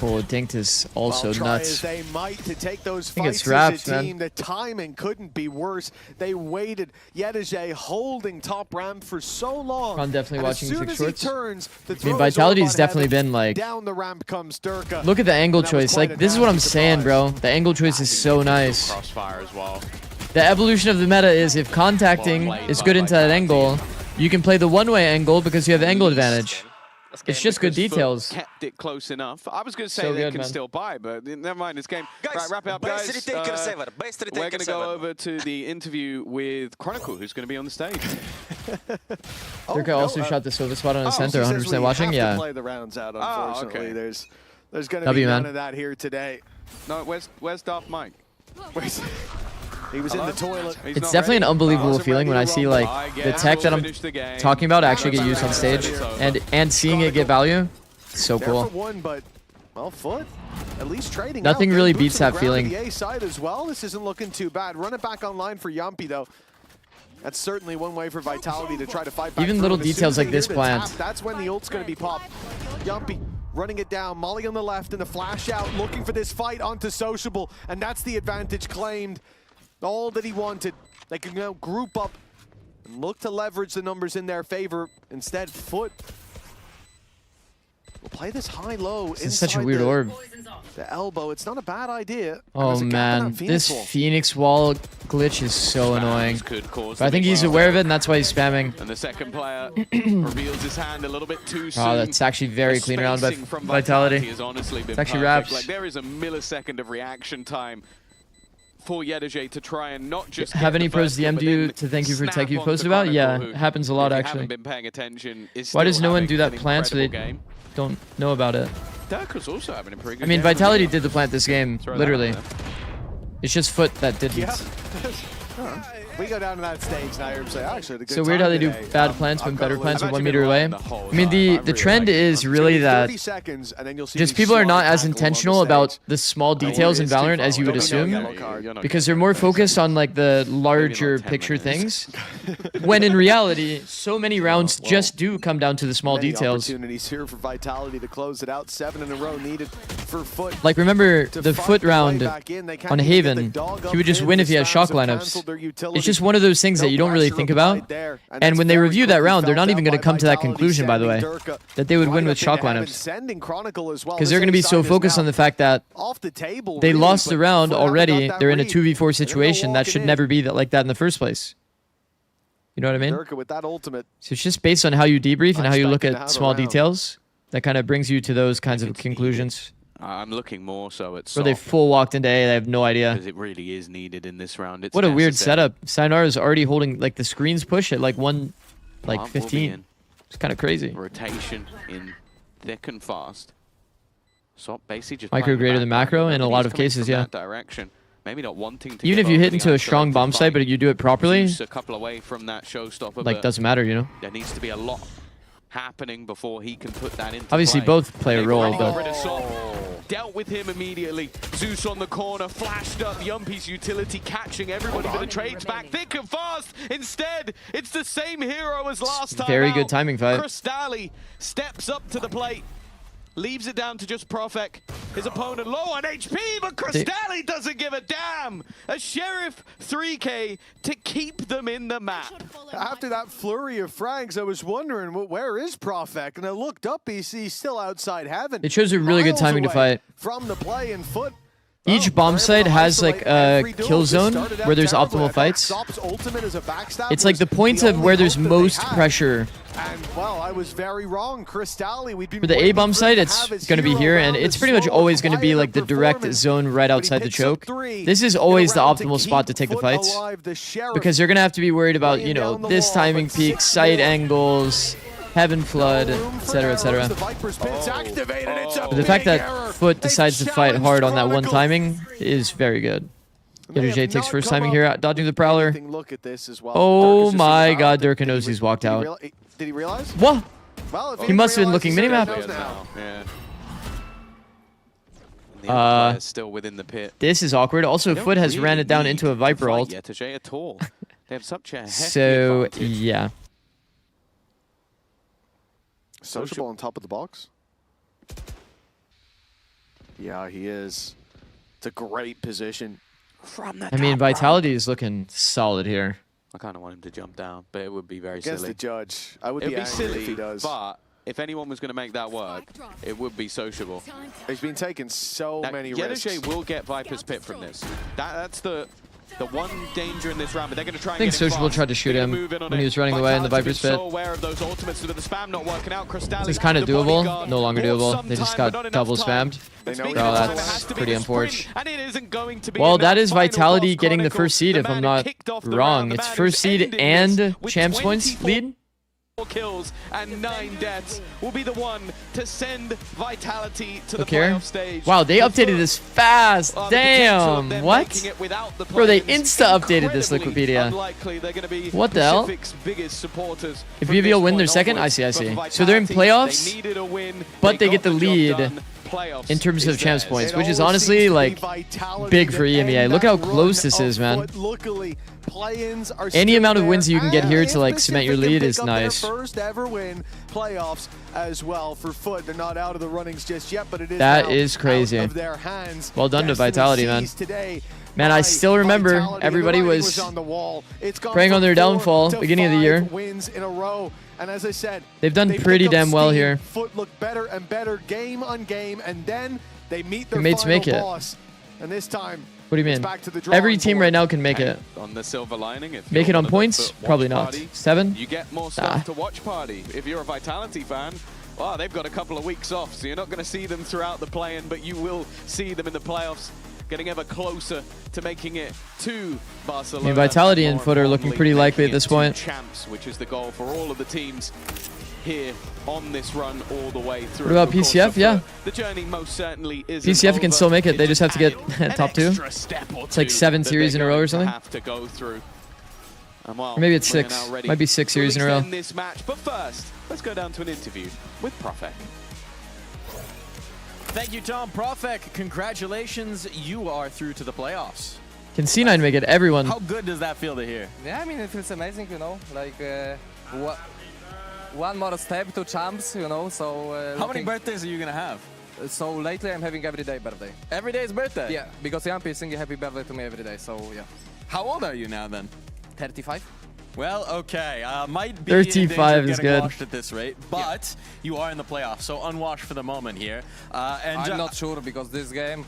Speaker 3: Oh, Dinked is also
Speaker 6: try
Speaker 3: nuts.
Speaker 6: as they might to take those
Speaker 3: I think it's
Speaker 6: fights
Speaker 3: wrapped,
Speaker 6: as a
Speaker 3: man.
Speaker 6: team. The timing couldn't be worse. They waited. Yedege holding top ramp for so long.
Speaker 3: I'm definitely
Speaker 6: and
Speaker 3: watching
Speaker 6: as soon
Speaker 3: Zikz
Speaker 6: as he
Speaker 3: shorts.
Speaker 6: turns, the
Speaker 3: I mean,
Speaker 6: throw is
Speaker 3: Vitality's
Speaker 6: over on
Speaker 3: definitely
Speaker 6: Heaven.
Speaker 3: been like...
Speaker 6: Down the ramp comes Durka.
Speaker 3: Look at the angle
Speaker 6: And that was
Speaker 3: choice.
Speaker 6: quite
Speaker 3: Like,
Speaker 6: a
Speaker 3: this is what I'm
Speaker 6: nasty
Speaker 3: saying,
Speaker 6: surprise.
Speaker 3: bro. The angle choice is so nice.
Speaker 7: Crossfire as well.
Speaker 3: The evolution of the meta is if contacting is good into that angle, you can play the one-way angle because you have the angle advantage. It's just good details.
Speaker 7: Kept it close enough. I was going to say
Speaker 3: So
Speaker 7: they
Speaker 3: good,
Speaker 7: can
Speaker 3: man.
Speaker 7: still buy, but never mind this game. Right, wrap it up,
Speaker 12: best
Speaker 7: guys.
Speaker 12: retaker server, best
Speaker 7: We're
Speaker 12: retaker
Speaker 7: going to go
Speaker 12: server.
Speaker 7: over to the interview with Chronicle, who's going to be on the stage.
Speaker 3: Durka also shot the silver spot on the center,
Speaker 6: He says
Speaker 3: 100%
Speaker 6: we
Speaker 3: watching.
Speaker 6: have to
Speaker 3: Yeah.
Speaker 6: play the rounds out,
Speaker 7: Ah,
Speaker 6: unfortunately.
Speaker 7: okay.
Speaker 6: There's going to
Speaker 3: W,
Speaker 6: be
Speaker 3: man.
Speaker 6: none of that here today.
Speaker 7: No, where's Darth Mike?
Speaker 6: He was in the toilet.
Speaker 3: It's definitely an unbelievable feeling when I see like the tech that I'm talking about actually get used on stage and seeing it get value. So
Speaker 6: There
Speaker 3: cool.
Speaker 6: for one, but well, Foot at least trading.
Speaker 3: Nothing
Speaker 6: out.
Speaker 3: really
Speaker 6: Boots
Speaker 3: beats
Speaker 6: on the
Speaker 3: that
Speaker 6: ground
Speaker 3: feeling.
Speaker 6: to the A side as well. This isn't looking too bad. Run it back online for Yumpy though. That's certainly one way for Vitality to try to fight back.
Speaker 3: Even
Speaker 6: through.
Speaker 3: little
Speaker 6: And as soon
Speaker 3: details
Speaker 6: as they
Speaker 3: like this
Speaker 6: hear the
Speaker 3: plant.
Speaker 6: tap, that's when the ult's going to be popped. Yumpy running it down. Molly on the left and the flash out, looking for this fight onto Sociable, and that's the advantage claimed. All that he wanted. They can now group up and look to leverage the numbers in their favor. Instead, Foot will play this high-low.
Speaker 3: This is such a weird orb.
Speaker 6: The elbow. It's not a bad idea. And
Speaker 3: Oh
Speaker 6: there's a gap in
Speaker 3: man,
Speaker 6: that Phoenix
Speaker 3: this
Speaker 6: wall.
Speaker 3: Phoenix wall glitch is so annoying.
Speaker 7: Could cause
Speaker 3: But I think he's aware of it, and that's why he's spamming.
Speaker 7: And the second player reveals his hand a little bit too soon.
Speaker 3: Oh, that's actually very
Speaker 7: The
Speaker 3: clean round by
Speaker 7: spacing from
Speaker 3: Vitality.
Speaker 7: has honestly been
Speaker 3: It's actually
Speaker 7: perfect.
Speaker 3: wraps.
Speaker 7: Like, there is a millisecond of reaction time for Yedege to try and not just
Speaker 3: Have
Speaker 7: get
Speaker 3: any
Speaker 7: the
Speaker 3: pros
Speaker 7: first kill,
Speaker 3: DM'd
Speaker 7: but
Speaker 3: you
Speaker 7: then
Speaker 3: to thank you for
Speaker 7: snap
Speaker 3: tech you've
Speaker 7: onto
Speaker 3: posted about?
Speaker 7: Chronicle,
Speaker 3: Yeah,
Speaker 7: who,
Speaker 3: it happens a lot
Speaker 7: if you
Speaker 3: actually.
Speaker 7: haven't been paying attention, is
Speaker 3: Why
Speaker 7: still
Speaker 3: does no one
Speaker 7: having
Speaker 3: do that
Speaker 7: an
Speaker 3: plant so they
Speaker 7: incredible game.
Speaker 3: don't know about it?
Speaker 7: Durka's also having a pretty good
Speaker 3: I mean,
Speaker 7: game.
Speaker 3: Vitality did the plant this game,
Speaker 7: Throw that
Speaker 3: literally.
Speaker 7: out there.
Speaker 3: It's just Foot that didn't.
Speaker 6: Yeah. We go down to that stage now. You're saying, actually, had a good
Speaker 3: So weird
Speaker 6: time
Speaker 3: how they do
Speaker 6: today.
Speaker 3: bad plants
Speaker 6: I've
Speaker 3: when
Speaker 6: got
Speaker 3: better
Speaker 6: to
Speaker 3: plants
Speaker 6: lose.
Speaker 3: are 1 meter away. I mean, the trend is really that
Speaker 6: 30 seconds, and then you'll see
Speaker 3: just
Speaker 6: these
Speaker 3: people are not
Speaker 6: slide
Speaker 3: as
Speaker 6: tackle on the
Speaker 3: intentional
Speaker 6: stage.
Speaker 3: about the small details in
Speaker 7: it's too
Speaker 3: Valorant
Speaker 7: far
Speaker 3: as you
Speaker 7: away.
Speaker 3: would
Speaker 7: Don't
Speaker 3: assume,
Speaker 7: yellow card. You're not
Speaker 3: because they're more focused on like the larger
Speaker 7: 10
Speaker 3: picture
Speaker 7: minutes.
Speaker 3: things. When in reality, so many rounds just do come down to the small
Speaker 6: Many
Speaker 3: details.
Speaker 6: opportunities here for Vitality to close it out. 7 in a row needed for Foot.
Speaker 3: Like remember
Speaker 6: to
Speaker 3: the
Speaker 6: fight
Speaker 3: Foot
Speaker 6: their way
Speaker 3: round
Speaker 6: back in. They can't
Speaker 3: on
Speaker 6: even get the
Speaker 3: Haven,
Speaker 6: dog up
Speaker 3: he would just
Speaker 6: in.
Speaker 3: win
Speaker 6: The
Speaker 3: if he had
Speaker 6: Stabs
Speaker 3: shock
Speaker 6: have
Speaker 3: lineups.
Speaker 6: canceled their utility.
Speaker 3: It's just one of those things that you don't really
Speaker 6: pressure
Speaker 3: think
Speaker 6: applied
Speaker 3: about.
Speaker 6: there,
Speaker 3: And
Speaker 6: that's
Speaker 3: when they
Speaker 6: very
Speaker 3: review that
Speaker 6: quickly
Speaker 3: round, they're
Speaker 6: felt
Speaker 3: not even
Speaker 6: out
Speaker 3: going to
Speaker 6: by
Speaker 3: come to that
Speaker 6: Vitality,
Speaker 3: conclusion, by the way,
Speaker 6: sending Durka
Speaker 3: that they would
Speaker 6: right
Speaker 3: win
Speaker 6: up
Speaker 3: with shock
Speaker 6: into heaven,
Speaker 3: lineups.
Speaker 6: sending Chronicle as well.
Speaker 3: Because
Speaker 6: This
Speaker 3: they're going to be
Speaker 6: A
Speaker 3: so
Speaker 6: side is
Speaker 3: focused
Speaker 6: now
Speaker 3: on the fact that
Speaker 6: off the table,
Speaker 3: they
Speaker 6: really,
Speaker 3: lost
Speaker 6: but
Speaker 3: the round
Speaker 6: Foot haven't
Speaker 3: already.
Speaker 6: got that
Speaker 3: They're in a
Speaker 6: read.
Speaker 3: 2v4
Speaker 6: They're
Speaker 3: situation that
Speaker 6: walking
Speaker 3: should
Speaker 6: in.
Speaker 3: never be like that in the first place. You know what I mean?
Speaker 6: Durka with that ultimate.
Speaker 3: So it's just based on how you debrief and how you look
Speaker 6: Expected to
Speaker 3: at
Speaker 6: have
Speaker 3: small
Speaker 6: a round.
Speaker 3: details that kind of brings you to those kinds of conclusions.
Speaker 7: I'm looking more so at
Speaker 3: Where they full walked into A, they have no idea.
Speaker 7: because it really is needed in this round. It's
Speaker 3: What a weird
Speaker 7: necessary.
Speaker 3: setup. Sayonara is already holding, like the screens push at like
Speaker 7: Plant will be
Speaker 3: 15.
Speaker 7: in.
Speaker 3: It's kind of crazy.
Speaker 7: Rotation in thick and fast. So basically just
Speaker 3: Micro
Speaker 7: playing the
Speaker 3: greater than
Speaker 7: background.
Speaker 3: macro in a
Speaker 7: Nobody's
Speaker 3: lot of
Speaker 7: coming
Speaker 3: cases,
Speaker 7: from
Speaker 3: yeah.
Speaker 7: that direction. Maybe not wanting to
Speaker 3: Even
Speaker 7: get
Speaker 3: if you
Speaker 7: over
Speaker 3: hit
Speaker 7: the
Speaker 3: into a strong
Speaker 7: isolated
Speaker 3: bomb site,
Speaker 7: fight.
Speaker 3: but you do it properly,
Speaker 7: Zeus a couple away from that showstopper,
Speaker 3: like
Speaker 7: but
Speaker 3: doesn't matter, you know?
Speaker 7: there needs to be a lot happening before he can put that into
Speaker 3: Obviously
Speaker 7: play.
Speaker 3: both play a
Speaker 7: They've
Speaker 3: role,
Speaker 7: already got
Speaker 3: but-
Speaker 7: rid of Sop. Dealt with him immediately. Zeus on the corner, flashed up. Yumpy's utility catching everybody, but the trades back thick and fast. Instead, it's the same hero as last time
Speaker 3: very good
Speaker 7: out.
Speaker 3: timing fight.
Speaker 7: Crystalli steps up to the plate. Leaves it down to just Profek. His opponent low on HP, but Crystalli doesn't give a damn. A Sheriff 3K to keep them in the map.
Speaker 6: After that flurry of frags, I was wondering, well, where is Profek? And I looked up, he's still outside heaven.
Speaker 3: It shows a really good
Speaker 6: Miles
Speaker 3: timing to
Speaker 6: away
Speaker 3: fight.
Speaker 6: From the play, and Foot
Speaker 3: Each bomb site has like a kill zone where there's optimal fights. It's like the point of where there's most pressure.
Speaker 6: And well, I was very wrong. Cristalli, we'd be
Speaker 3: For the A bomb site, it's going to be here, and it's pretty much always going to be like the direct zone right outside the choke. This is always the optimal spot to take the fights, because you're going to have to be worried about, you know, this timing peak, side angles, heaven flood, etc., etc. But the fact that Foot decides to fight hard on that one timing is very good. NRG takes first timing here, dodging the Prowler. Oh my god, Durka knows he's walked out.
Speaker 6: Did he realize?
Speaker 3: What? He must have been looking minimap.
Speaker 7: Still within the pit.
Speaker 3: This is awkward. Also, Foot has ran it down into a Viper ult.
Speaker 7: At all. They have such a
Speaker 3: So,
Speaker 7: advantage.
Speaker 3: yeah.
Speaker 6: Sociable on top of the box. Yeah, he is. It's a great position. From the
Speaker 3: I mean, Vitality is looking solid here.
Speaker 7: I kind of want him to jump down, but it would be very
Speaker 6: Against
Speaker 7: silly.
Speaker 6: the judge. I would
Speaker 7: It'd
Speaker 6: be
Speaker 7: be
Speaker 6: angry
Speaker 7: silly
Speaker 6: if he does.
Speaker 7: But if anyone was going to make that work, it would be Sociable.
Speaker 6: He's been taking so many risks.
Speaker 7: NRG will get Viper's Pit from this. That's the one danger in this round, but they're going to try
Speaker 3: I
Speaker 7: and
Speaker 3: think
Speaker 7: get it
Speaker 3: Sociable
Speaker 7: fast.
Speaker 3: tried to shoot him when he was running away in the Viper's Pit.
Speaker 7: So aware of those ultimates, but the spam not working out. Cristalli,
Speaker 3: This is kind of
Speaker 7: the
Speaker 3: doable.
Speaker 7: bodyguard,
Speaker 3: No longer
Speaker 7: bought
Speaker 3: doable.
Speaker 7: some
Speaker 3: They just
Speaker 7: time, but
Speaker 3: got
Speaker 7: not
Speaker 3: double
Speaker 7: enough time.
Speaker 3: spammed.
Speaker 7: Speaking
Speaker 3: Oh,
Speaker 7: of time, it
Speaker 3: that's
Speaker 7: has to be
Speaker 3: pretty
Speaker 7: the sprint,
Speaker 3: unfortunate.
Speaker 7: and it isn't going to be
Speaker 3: Well,
Speaker 7: in
Speaker 3: that is
Speaker 7: final
Speaker 3: Vitality
Speaker 7: boss
Speaker 3: getting the
Speaker 7: chronicle.
Speaker 3: first seed, if
Speaker 7: The
Speaker 3: I'm
Speaker 7: man who
Speaker 3: not
Speaker 7: kicked off the
Speaker 3: wrong.
Speaker 7: round, the
Speaker 3: It's
Speaker 7: man
Speaker 3: first
Speaker 7: who
Speaker 3: seed
Speaker 7: ended
Speaker 3: and
Speaker 7: this with
Speaker 3: champs points
Speaker 7: 24
Speaker 3: lead.
Speaker 7: kills and 9 deaths will be the one to send Vitality to the
Speaker 3: Look here.
Speaker 7: playoff stage.
Speaker 3: Wow, they updated this fast.
Speaker 7: The potential of
Speaker 3: Damn.
Speaker 7: them
Speaker 3: What?
Speaker 7: making it without the
Speaker 3: Bro, they
Speaker 7: play-ins
Speaker 3: insta updated this
Speaker 7: incredibly
Speaker 3: Liquipedia.
Speaker 7: unlikely. They're gonna be
Speaker 3: What the hell?
Speaker 7: Pacific's biggest supporters
Speaker 3: If
Speaker 7: from
Speaker 3: BBL
Speaker 7: this
Speaker 3: win their
Speaker 7: point
Speaker 3: second, I
Speaker 7: onwards.
Speaker 3: see, I see.
Speaker 7: But
Speaker 3: So they're in
Speaker 7: Vitality,
Speaker 3: playoffs,
Speaker 7: they needed a win.
Speaker 3: but they get
Speaker 7: got
Speaker 3: the
Speaker 7: job
Speaker 3: lead
Speaker 7: done. Playoffs
Speaker 3: in terms
Speaker 7: is
Speaker 3: of champs
Speaker 7: theirs.
Speaker 3: points, which is honestly like big for EMEA. Look how close this is, man. Any amount of wins you can get here to like cement your lead is nice.
Speaker 6: First ever win playoffs as well for Foot. They're not out of the runnings just yet, but it is
Speaker 3: That
Speaker 6: now
Speaker 3: is crazy.
Speaker 6: out of their hands.
Speaker 3: Well done to
Speaker 6: Destiny
Speaker 3: Vitality, man.
Speaker 6: seized today
Speaker 3: Man, I
Speaker 6: by
Speaker 3: still remember
Speaker 6: Vitality.
Speaker 3: everybody
Speaker 6: The writing
Speaker 3: was
Speaker 6: on the wall. It's gone
Speaker 3: praying
Speaker 6: from
Speaker 3: on their
Speaker 6: 4
Speaker 3: downfall
Speaker 6: to
Speaker 3: beginning of the
Speaker 6: 5
Speaker 3: year.
Speaker 6: wins in a row. And as I said,
Speaker 3: They've done
Speaker 6: they
Speaker 3: pretty
Speaker 6: pick up
Speaker 3: damn well
Speaker 6: steam.
Speaker 3: here.
Speaker 6: Foot look better and better game on game, and then they meet their
Speaker 3: Mates
Speaker 6: final
Speaker 3: make it.
Speaker 6: boss. And this time,
Speaker 3: What do you
Speaker 6: it's
Speaker 3: mean?
Speaker 6: back to the drawing
Speaker 3: Every team
Speaker 6: board.
Speaker 3: right now can make it.
Speaker 7: On the silver lining, if
Speaker 3: Make
Speaker 7: you're
Speaker 3: it on
Speaker 7: one of the
Speaker 3: points?
Speaker 7: Foot
Speaker 3: Probably
Speaker 7: watch
Speaker 3: not.
Speaker 7: party,
Speaker 3: 7?
Speaker 7: You get more stuff to watch party. If you're a Vitality fan, well, they've got a couple of weeks off, so you're not going to see them throughout the play-in, but you will see them in the playoffs, getting ever closer to making it to Barcelona.
Speaker 3: I mean, Vitality and
Speaker 7: More
Speaker 3: Foot are looking
Speaker 7: importantly,
Speaker 3: pretty likely
Speaker 7: making
Speaker 3: at this
Speaker 7: it to
Speaker 3: point.
Speaker 7: champs, which is the goal for all of the teams here on this run all the way through.
Speaker 3: What about
Speaker 7: Of course,
Speaker 3: PCF?
Speaker 7: for
Speaker 3: Yeah.
Speaker 7: The journey most certainly is
Speaker 3: PCF can still make it. They just have to get top 2. It's like 7 series in a row or something.
Speaker 7: Have to go through. And while
Speaker 3: Or maybe it's
Speaker 7: we're
Speaker 3: 6.
Speaker 7: now ready
Speaker 3: Might be 6 series in a
Speaker 7: to
Speaker 3: row.
Speaker 7: end this match, but first, let's go down to an interview with Profek.
Speaker 19: Thank you, Tom. Profek, congratulations. You are through to the playoffs.
Speaker 3: Can C9 make it? Everyone.
Speaker 19: How good does that feel to hear?
Speaker 16: Yeah, I mean, it feels amazing, you know, like one more step to champs, you know, so...
Speaker 19: How many birthdays are you going to have?
Speaker 16: So lately I'm having everyday birthday.
Speaker 19: Every day is birthday?
Speaker 16: Yeah, because Yampi is singing happy birthday to me every day, so yeah.
Speaker 19: How old are you now then?
Speaker 16: 35.
Speaker 19: Well, okay, might be
Speaker 3: 35
Speaker 19: in danger of
Speaker 3: is
Speaker 19: getting
Speaker 3: good.
Speaker 19: washed at this rate, but you are in the playoffs, so unwashed for the moment here. And
Speaker 16: I'm not sure because this game,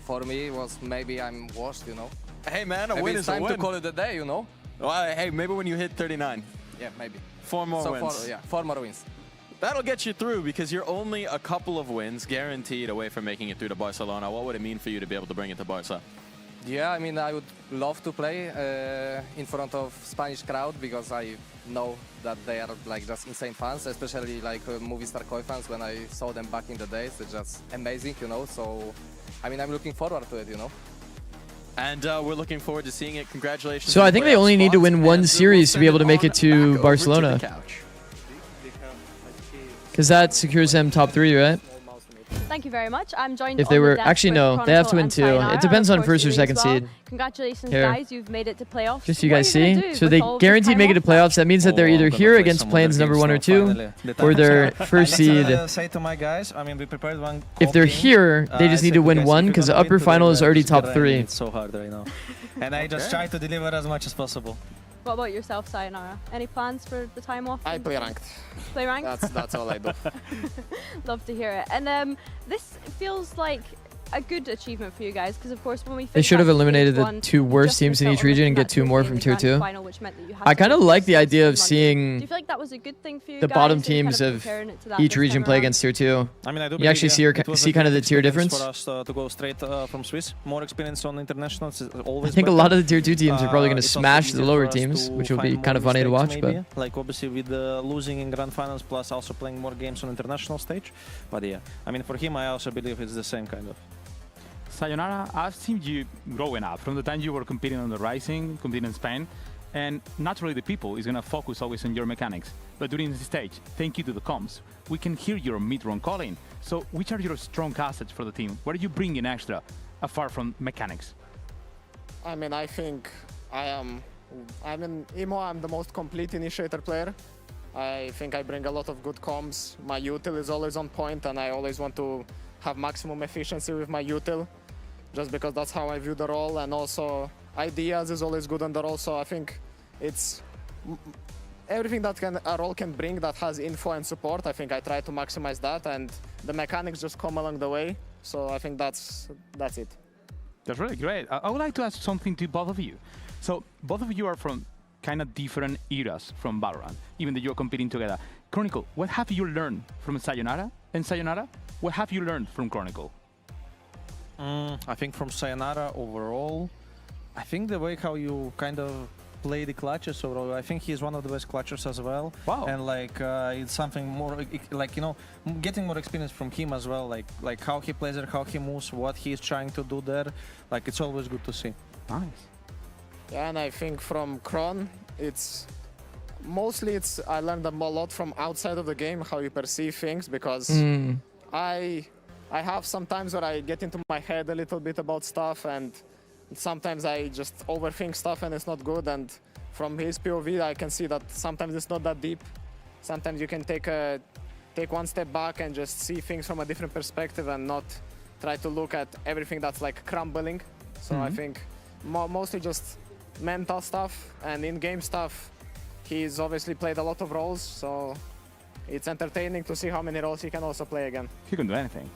Speaker 16: for me, was maybe I'm washed, you know.
Speaker 19: Hey man, a
Speaker 16: maybe
Speaker 19: win
Speaker 16: it's
Speaker 19: is a
Speaker 16: time
Speaker 19: win.
Speaker 16: to call it a day, you know.
Speaker 19: Well, hey, maybe when you hit 39.
Speaker 16: Yeah, maybe.
Speaker 19: 4 more wins.
Speaker 16: 4 more wins.
Speaker 19: That'll get you through because you're only a couple of wins guaranteed away from making it through to Barcelona. What would it mean for you to be able to bring it to Barca?
Speaker 16: Yeah, I mean, I would love to play in front of Spanish crowd because I know that they are like just insane fans, especially like Movistar Koi fans. When I saw them back in the days, it's just amazing, you know. So, I mean, I'm looking forward to it, you know.
Speaker 19: And we're looking forward to seeing it. Congratulations.
Speaker 3: So I think they only need to win 1 series to be able to make it to Barcelona. Because that secures them top 3, right?
Speaker 1: Thank you very much. I'm joined
Speaker 3: If they
Speaker 1: on the
Speaker 3: were
Speaker 1: desk
Speaker 3: actually
Speaker 1: with
Speaker 3: no, they have to
Speaker 1: Chronicle
Speaker 3: win
Speaker 1: and
Speaker 3: 2.
Speaker 1: Sayonara,
Speaker 3: It depends
Speaker 1: of
Speaker 3: on
Speaker 1: course,
Speaker 3: first or
Speaker 1: you
Speaker 3: second
Speaker 1: as well.
Speaker 3: seed.
Speaker 1: Congratulations,
Speaker 3: Here.
Speaker 1: guys. You've made it to playoffs.
Speaker 3: Just so you
Speaker 1: What
Speaker 3: guys
Speaker 1: are you
Speaker 3: see.
Speaker 1: gonna do
Speaker 3: So
Speaker 1: with
Speaker 3: they
Speaker 1: all this
Speaker 3: guaranteed
Speaker 1: time
Speaker 3: make it to
Speaker 1: off?
Speaker 3: playoffs. That means that they're either here against plans number 1 or 2, or they're first seed.
Speaker 22: Say to my guys, I mean, we prepared one.
Speaker 3: If they're here, they just need to win 1 because the upper final is already top 3.
Speaker 22: It's so hard right now, and I just try to deliver as much as possible.
Speaker 1: What about yourself, Sayonara? Any plans for the time off?
Speaker 15: I play ranked.
Speaker 1: Play ranked?
Speaker 15: That's all I do.
Speaker 1: Love to hear it. And this feels like a good achievement for you guys, because of course when we
Speaker 3: They should have eliminated the 2 worst teams in each region and get 2 more from Tier 2. I kind of like the idea of seeing
Speaker 1: Do you feel like that was a good thing for you
Speaker 3: the
Speaker 1: guys,
Speaker 3: bottom
Speaker 1: and
Speaker 3: teams
Speaker 1: kind
Speaker 3: of
Speaker 1: comparing it to that
Speaker 3: each
Speaker 1: this
Speaker 3: region
Speaker 1: time
Speaker 3: play
Speaker 1: around?
Speaker 3: against Tier 2.
Speaker 22: I mean, I do
Speaker 3: You actually see kind of the tier difference.
Speaker 22: For us to go straight from Swiss, more experience on internationals is always
Speaker 3: I think a
Speaker 22: better.
Speaker 3: lot of the Tier 2 teams are probably going to
Speaker 22: It's also
Speaker 3: smash
Speaker 22: easier
Speaker 3: the
Speaker 22: for
Speaker 3: lower
Speaker 22: us
Speaker 3: teams,
Speaker 22: to
Speaker 3: which will be
Speaker 22: find
Speaker 3: kind of
Speaker 22: more
Speaker 3: funny to watch.
Speaker 22: mistakes,
Speaker 3: But
Speaker 22: maybe. Like obviously with losing in grand finals plus also playing more games on international stage. But yeah, I mean for him I also believe it's the same kind of.
Speaker 2: Sayonara, I've seen you growing up from the time you were competing on the Rising, competing in Spain, and naturally the people is going to focus always on your mechanics. But during the stage, thank you to the comms, we can hear your mid-run calling. So which are your strong assets for the team? What are you bringing extra, apart from mechanics?
Speaker 15: I mean, I think I'm in Emo, I'm the most complete initiator player. I think I bring a lot of good comms. My util is always on point, and I always want to have maximum efficiency with my util, just because that's how I view the role. And also, ideas is always good on the role, so I think it's everything that a role can bring that has info and support. I think I try to maximize that, and the mechanics just come along the way. So I think that's it.
Speaker 2: That's really great. I would like to ask something to both of you. So both of you are from kind of different eras from Valorant, even though you're competing together. Chronicle, what have you learned from Sayonara? And Sayonara, what have you learned from Chronicle?
Speaker 22: I think from Sayonara overall, I think the way how you kind of play the clutches overall, I think he's one of the best clutchers as well.
Speaker 2: Wow.
Speaker 22: And like it's something more like, you know, getting more experience from him as well, like how he plays there, how he moves, what he's trying to do there. Like it's always good to see.
Speaker 2: Nice.
Speaker 15: Yeah, and I think from Kron, it's mostly I learned a lot from outside of the game, how you perceive things, because I have some times where I get into my head a little bit about stuff, and sometimes I just overthink stuff and it's not good. And from his POV, I can see that sometimes it's not that deep. Sometimes you can take one step back and just see things from a different perspective and not try to look at everything that's like crumbling. So I think mostly just mental stuff, and in-game stuff, he's obviously played a lot of roles, so it's entertaining to see how many roles he can also play again.
Speaker 2: He can do anything.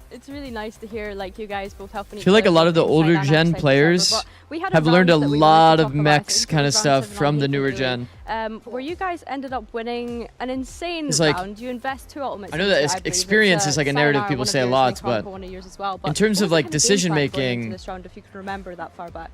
Speaker 1: It's really nice to hear like you guys both helping each
Speaker 3: I feel like a
Speaker 1: other
Speaker 3: lot of the
Speaker 1: inside
Speaker 3: older
Speaker 1: and
Speaker 3: gen
Speaker 1: outside the
Speaker 3: players
Speaker 1: server, but we had
Speaker 3: have
Speaker 1: a
Speaker 3: learned a
Speaker 1: round that we wanted to
Speaker 3: lot
Speaker 1: talk
Speaker 3: of
Speaker 1: about.
Speaker 3: mechs
Speaker 1: It's
Speaker 3: kind of
Speaker 1: round
Speaker 3: stuff
Speaker 1: 7
Speaker 3: from
Speaker 1: on
Speaker 3: the
Speaker 1: Heat
Speaker 3: newer
Speaker 1: and
Speaker 3: gen.
Speaker 1: Louis, where you guys ended up winning an insane
Speaker 3: It's like-
Speaker 1: round. You invest 2 ultimates.
Speaker 3: I know
Speaker 1: into
Speaker 3: that
Speaker 1: it, believe.
Speaker 3: experience
Speaker 1: It's,
Speaker 3: is like a narrative
Speaker 1: Sayonara,
Speaker 3: people
Speaker 1: one of
Speaker 3: say a
Speaker 1: yours,
Speaker 3: lot,
Speaker 1: and Chronicle,
Speaker 3: but
Speaker 1: one of yours as well.
Speaker 3: in terms
Speaker 1: what
Speaker 3: of
Speaker 1: was
Speaker 3: like
Speaker 1: the kind
Speaker 3: decision
Speaker 1: game plan going into
Speaker 3: making,
Speaker 1: this round, if you can remember that far back?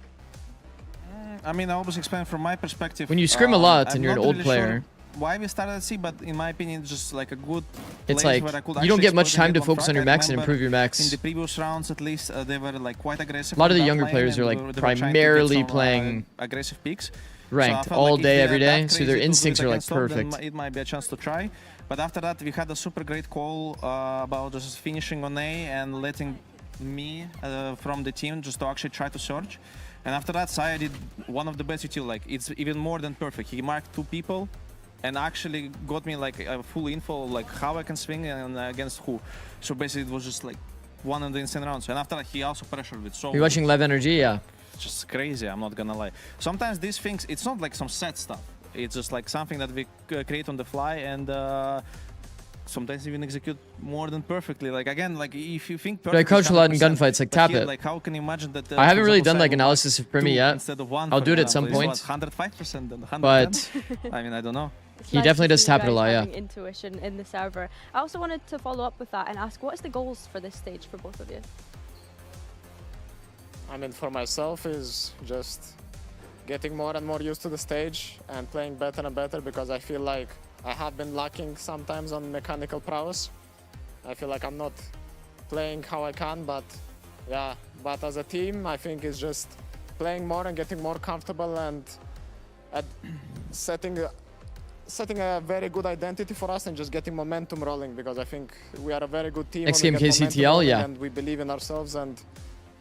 Speaker 22: I mean, I always explain from my perspective.
Speaker 3: when you scrim a lot
Speaker 22: I'm
Speaker 3: and you're an
Speaker 22: not
Speaker 3: old
Speaker 22: really
Speaker 3: player,
Speaker 22: sure why we started at C, but in my opinion, it's just like a good
Speaker 3: it's
Speaker 22: place
Speaker 3: like
Speaker 22: where I could
Speaker 3: you don't
Speaker 22: actually
Speaker 3: get much
Speaker 22: exploit
Speaker 3: time
Speaker 22: the
Speaker 3: to
Speaker 22: game on
Speaker 3: focus on
Speaker 22: track.
Speaker 3: your
Speaker 22: I
Speaker 3: mechs and
Speaker 22: remember
Speaker 3: improve your mechs.
Speaker 22: In the previous rounds, at least, they were like quite aggressive.
Speaker 3: A lot of the
Speaker 22: on that
Speaker 3: younger
Speaker 22: lane,
Speaker 3: players
Speaker 22: and
Speaker 3: are like
Speaker 22: they were trying to get
Speaker 3: primarily
Speaker 22: some,
Speaker 3: playing
Speaker 22: aggressive picks.
Speaker 3: ranked
Speaker 22: So I felt
Speaker 3: all
Speaker 22: like if
Speaker 3: day,
Speaker 22: they
Speaker 3: every
Speaker 22: are that
Speaker 3: day, so
Speaker 22: crazy
Speaker 3: their
Speaker 22: to do it
Speaker 3: instincts are like
Speaker 22: against them, then
Speaker 3: perfect.
Speaker 22: it might be a chance to try. But after that, we had a super great call about just finishing on A and letting me from the team just to actually try to surge. And after that, Saya did one of the best util. Like it's even more than perfect. He marked 2 people and actually got me like a full info like how I can swing and against who. So basically, it was just like one of the insane rounds. And after that, he also pressured with so.
Speaker 3: You're watching LEV NRG, yeah.
Speaker 22: It's just crazy, I'm not gonna lie. Sometimes these things, it's not like some set stuff. It's just like something that we create on the fly, and sometimes even execute more than perfectly. Like again, like if you think
Speaker 3: But I crouch a lot in
Speaker 22: 100%,
Speaker 3: gunfights, like
Speaker 22: but
Speaker 3: tap
Speaker 22: here,
Speaker 3: it.
Speaker 22: Like how can you imagine that?
Speaker 3: I haven't
Speaker 22: for
Speaker 3: really
Speaker 22: example,
Speaker 3: done like
Speaker 22: Saya would
Speaker 3: analysis of Primi
Speaker 22: two
Speaker 3: yet.
Speaker 22: Instead of 1,
Speaker 3: I'll
Speaker 22: for
Speaker 3: do it at some
Speaker 22: example.
Speaker 3: point.
Speaker 22: It's what, 105% and 110?
Speaker 3: But
Speaker 22: I mean, I don't know.
Speaker 1: It's
Speaker 3: he
Speaker 1: nice
Speaker 3: definitely
Speaker 1: to
Speaker 3: does
Speaker 1: see you
Speaker 3: tap it a
Speaker 1: guys
Speaker 3: lot, yeah.
Speaker 1: having intuition in the server. I also wanted to follow up with that and ask, what is the goals for this stage for both of you?
Speaker 15: I mean, for myself is just getting more and more used to the stage and playing better and better, because I feel like I have been lacking sometimes on mechanical prowess. I feel like I'm not playing how I can, but yeah, but as a team, I think it's just playing more and getting more comfortable and setting a very good identity for us and just getting momentum rolling, because I think we are a very good team.
Speaker 3: Next
Speaker 15: when we
Speaker 3: game
Speaker 15: get momentum
Speaker 3: KCTL,
Speaker 15: rolling
Speaker 3: yeah.
Speaker 15: And we believe in ourselves and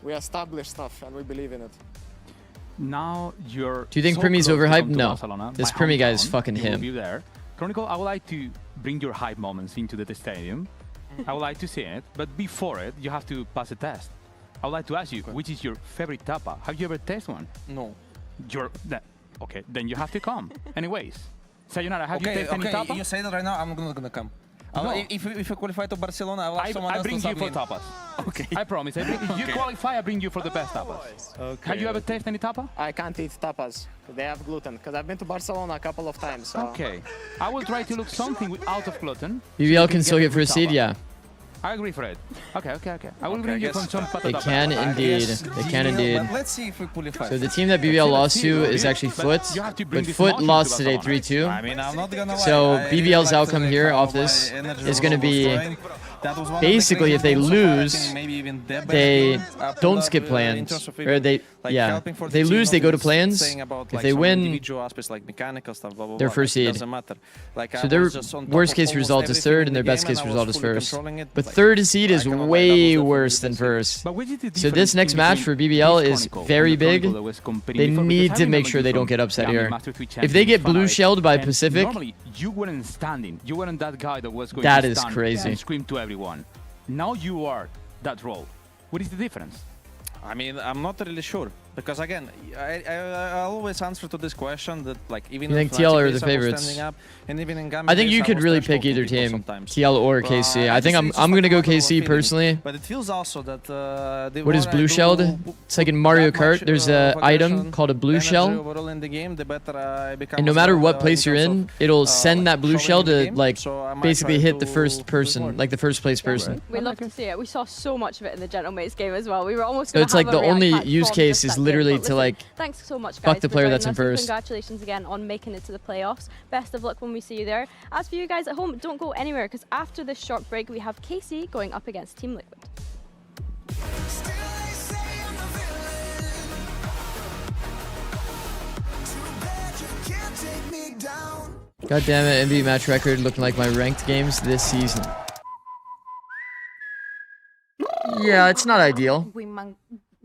Speaker 15: we establish stuff and we believe in it.
Speaker 2: Now you're.
Speaker 3: Do you think
Speaker 2: so
Speaker 3: Primi's
Speaker 2: close to
Speaker 3: overhyped?
Speaker 2: come to
Speaker 3: No.
Speaker 2: Barcelona,
Speaker 3: This
Speaker 2: my
Speaker 3: Primi guy is
Speaker 2: hometown.
Speaker 3: fucking
Speaker 2: You will
Speaker 3: him.
Speaker 2: be there. Chronicle, I would like to bring your hype moments into the stadium. I would like to see it, but before it, you have to pass a test. I would like to ask you, which is your favorite tapa? Have you ever tested one?
Speaker 22: No.
Speaker 2: Okay, then you have to come. Anyways, Sayonara, have you tested any tapa?
Speaker 22: You say that right now, I'm not gonna come. If you qualify to Barcelona, I'll have someone
Speaker 2: I
Speaker 22: else
Speaker 2: bring
Speaker 22: to
Speaker 2: you for
Speaker 22: sub me.
Speaker 2: tapas.
Speaker 22: Okay.
Speaker 2: I promise. If you qualify, I bring you for the best tapas.
Speaker 22: Okay.
Speaker 2: Have you ever tasted any tapa?
Speaker 15: I can't eat tapas. They have gluten. Because I've been to Barcelona a couple of times. So.
Speaker 2: Okay. I will try to look something out of gluten.
Speaker 3: BBL can still get first seed, yeah.
Speaker 2: I agree for it. Okay. I will bring you from some patata.
Speaker 3: They can indeed. They can indeed.
Speaker 22: Let's see if we qualify.
Speaker 3: So the team that BBL lost to is actually Foot, but Foot lost today 3-2.
Speaker 22: I mean, I'm not gonna lie.
Speaker 3: So BBL's outcome here off this is going to be basically if they lose, they don't skip plans, or they if they lose, they go to plans. If they win, their first seed. So their worst case result is third, and their best case result is first. But third seed is way worse than first. So this next match for BBL is very big. They need to make sure they don't get upset here. If they get blue shelled by Pacific,
Speaker 2: normally you weren't standing. You weren't that guy that was going
Speaker 3: that
Speaker 2: to
Speaker 3: is
Speaker 2: stand
Speaker 3: crazy.
Speaker 2: and scream to everyone. Now you are that role. What is the difference?
Speaker 22: I mean, I'm not really sure. Because again, I always answer to this question that like even
Speaker 3: you think
Speaker 22: if
Speaker 3: TL are the
Speaker 22: Fnatic
Speaker 3: favorites?
Speaker 22: up, and even in
Speaker 3: I think you could really pick either team, TL or KC. I think I'm gonna go KC personally.
Speaker 22: But it feels also that
Speaker 3: what is blue shelled? It's like in Mario Kart. There's an item called a blue shell, and no matter what place you're in, it'll send that blue shell to like basically hit the first person, like the first place person.
Speaker 1: We love to see it. We saw so much of it in the Gentleman's game as well. We were almost.
Speaker 3: So it's like the only use case is literally to like
Speaker 1: thanks so much, guys,
Speaker 3: fuck the player that's in
Speaker 1: us, and
Speaker 3: first.
Speaker 1: congratulations again on making it to the playoffs. Best of luck when we see you there. As for you guys at home, don't go anywhere because after this short break we have KC going up against Team Liquid.
Speaker 3: God damn it, NBA match record looking like my ranked games this season. Yeah, it's not ideal.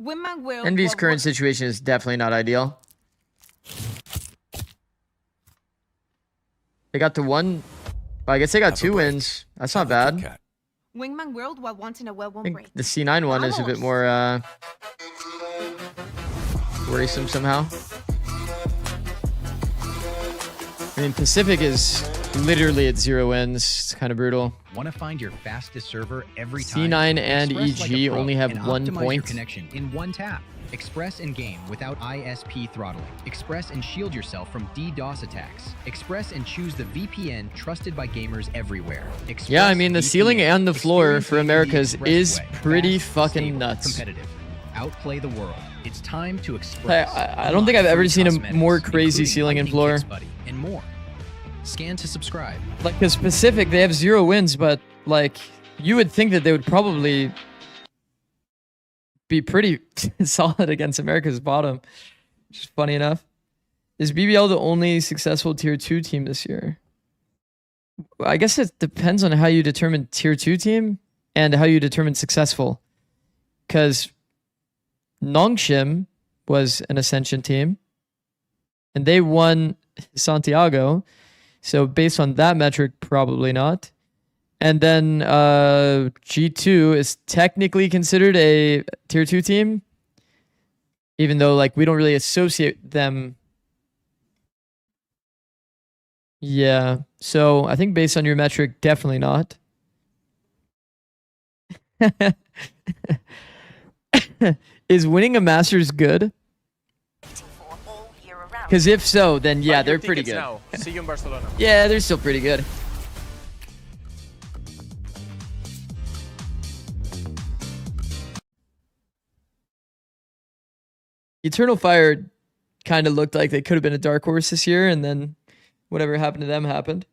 Speaker 3: Envy's current situation is definitely not ideal. They got to one. Well, I guess they got 2 wins. That's not bad.
Speaker 13: Wingman World while wanting a well
Speaker 3: I think the C9 one is a bit more worrisome somehow. I mean, Pacific is literally at 0 wins. It's kind of brutal.
Speaker 21: Want to find your fastest server every time?
Speaker 3: C9 and
Speaker 21: Express
Speaker 3: EG
Speaker 21: like a pro
Speaker 3: only have
Speaker 21: and
Speaker 3: 1
Speaker 21: optimize
Speaker 3: point.
Speaker 21: Your connection in one tap. Express and game without ISP throttling. Express and shield yourself from DDoS attacks. Express and choose the VPN trusted by gamers everywhere. Express
Speaker 3: Yeah, I mean, the
Speaker 21: VPN.
Speaker 3: ceiling and the floor for Americas
Speaker 21: Express
Speaker 3: is
Speaker 21: way.
Speaker 3: pretty
Speaker 21: Fast,
Speaker 3: fucking
Speaker 21: stable,
Speaker 3: nuts.
Speaker 21: Competitive. Outplay the world. It's time to Express.
Speaker 3: I don't think I've ever seen a more crazy ceiling and floor.
Speaker 21: And more. Scan to subscribe.
Speaker 3: Like, because Pacific, they have 0 wins, but, like, you would think that they would probably be pretty solid against America's bottom. Which is funny enough. Is BBL the only successful Tier 2 team this year? I guess it depends on how you determine Tier 2 team and how you determine successful. Because Nongshim was an Ascension team, and they won Santiago. So based on that metric, probably not. And then G2 is technically considered a Tier 2 team, even though like we don't really associate them. Yeah, so I think based on your metric, definitely not. Is winning a Masters good? Because if so, then yeah, they're pretty good.
Speaker 12: Now. See you in Barcelona.
Speaker 3: Yeah, they're still pretty good. Eternal Fire kind of looked like they could have been a dark horse this year, and then whatever happened to them happened.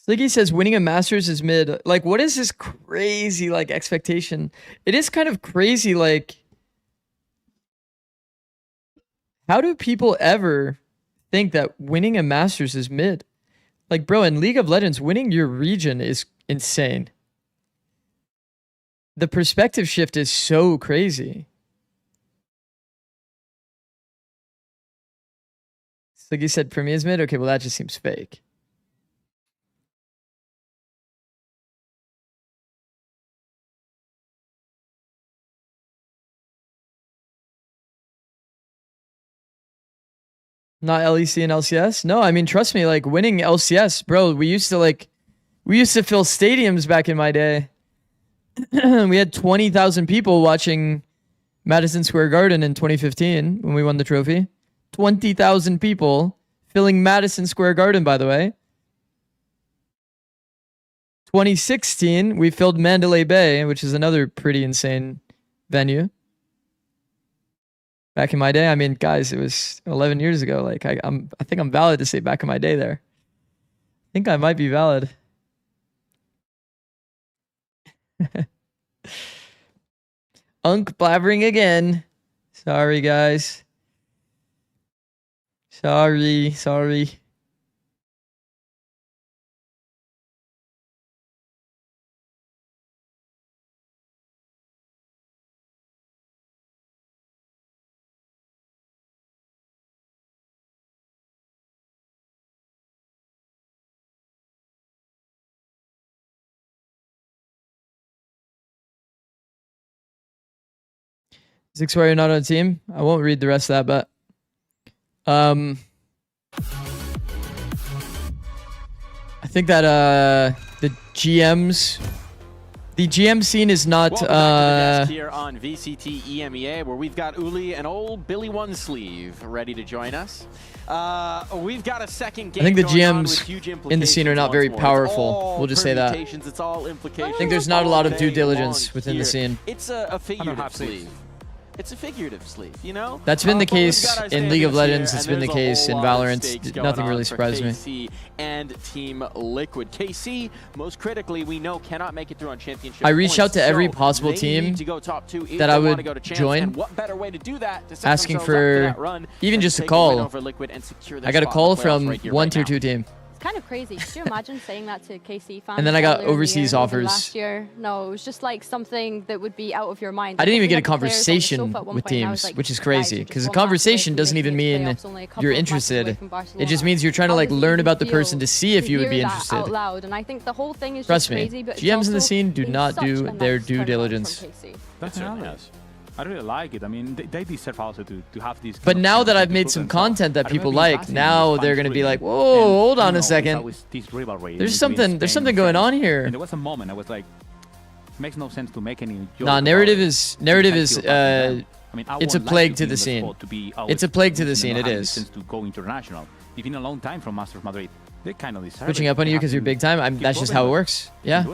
Speaker 3: Sliggy says winning a Masters is mid. Like, what is this crazy, like, expectation? It is kind of crazy, like, how do people ever think that winning a Masters is mid? Like, bro, in League of Legends, winning your region is insane. The perspective shift is so crazy. Sliggy said Premier is mid? Okay, well, that just seems fake. Not LEC and LCS? No, I mean, trust me, like winning LCS, bro, we used to fill stadiums back in my day. We had 20,000 people watching Madison Square Garden in 2015 when we won the trophy. 20,000 people filling Madison Square Garden, by the way. 2016, we filled Mandalay Bay, which is another pretty insane venue. Back in my day, I mean, guys, it was 11 years ago. Like, I think I'm valid to say back in my day there. I think I might be valid. Unk blabbering again. Sorry, guys. Sorry. Zikz, why you're not on a team? I won't read the rest of that, but I think that the GM scene is not
Speaker 4: here on VCT EMEA, where we've got Uli and old Billy One Sleeve ready to join us. We've got a second game.
Speaker 3: I think the GMs in the scene are not very powerful. We'll just say that.
Speaker 4: It's all implications.
Speaker 3: I think there's not a lot of due diligence within the scene.
Speaker 4: It's a figurative sleeve. It's a figurative sleeve, you know?
Speaker 3: That's been the case in League of Legends. It's been the case in Valorant. Nothing really surprised me.
Speaker 4: KC and Team Liquid. KC, most critically, we know cannot make it through on championship.
Speaker 3: I reached out to every possible team that I would join, asking for even just a call. I got a call from one tier 2 team.
Speaker 1: Kind of crazy. Could you imagine saying that to KC fans?
Speaker 3: And then I got
Speaker 1: earlier in the
Speaker 3: overseas
Speaker 1: year,
Speaker 3: offers.
Speaker 1: Last year? No, it was just like something that would be out of your mind.
Speaker 3: I didn't even get a
Speaker 1: We had the players on the
Speaker 3: conversation
Speaker 1: sofa at one
Speaker 3: with
Speaker 1: point, and I was
Speaker 3: teams,
Speaker 1: like,
Speaker 3: which is
Speaker 1: guys,
Speaker 3: crazy.
Speaker 1: you're just
Speaker 3: Because a
Speaker 1: one match away
Speaker 3: conversation
Speaker 1: from
Speaker 3: doesn't
Speaker 1: making
Speaker 3: even
Speaker 1: the
Speaker 3: mean
Speaker 1: playoffs, only a couple
Speaker 3: you're
Speaker 1: of matches away
Speaker 3: interested.
Speaker 1: from
Speaker 3: It
Speaker 1: Barcelona.
Speaker 3: just means you're trying to
Speaker 1: How
Speaker 3: like
Speaker 1: does it
Speaker 3: learn
Speaker 1: even
Speaker 3: about the
Speaker 1: feel
Speaker 3: person to see if you would
Speaker 1: hear
Speaker 3: be
Speaker 1: that
Speaker 3: interested.
Speaker 1: out loud? And I think the whole thing is
Speaker 3: Trust
Speaker 1: just
Speaker 3: me,
Speaker 1: crazy, but it's
Speaker 3: GMs in the
Speaker 1: also
Speaker 3: scene do
Speaker 1: been
Speaker 3: not
Speaker 1: such
Speaker 3: do
Speaker 1: a
Speaker 3: their
Speaker 1: nice
Speaker 3: due
Speaker 1: turnaround
Speaker 3: diligence.
Speaker 1: from KC.
Speaker 2: That's nice. I really like it. I mean, they deserve also to have these.
Speaker 3: But now that I've made some content that people like, now they're gonna be like, "Whoa, hold on a second. There's something going on here."
Speaker 2: And there was a moment I was like, makes no sense to make any.
Speaker 3: Nah, narrative is it's a plague to the scene. It's a plague to the scene. It is.
Speaker 2: To go international, you've been a long time from Masters Madrid. They kind of deserve
Speaker 3: Switching up on you because you're big time. That's just how it works. Yeah.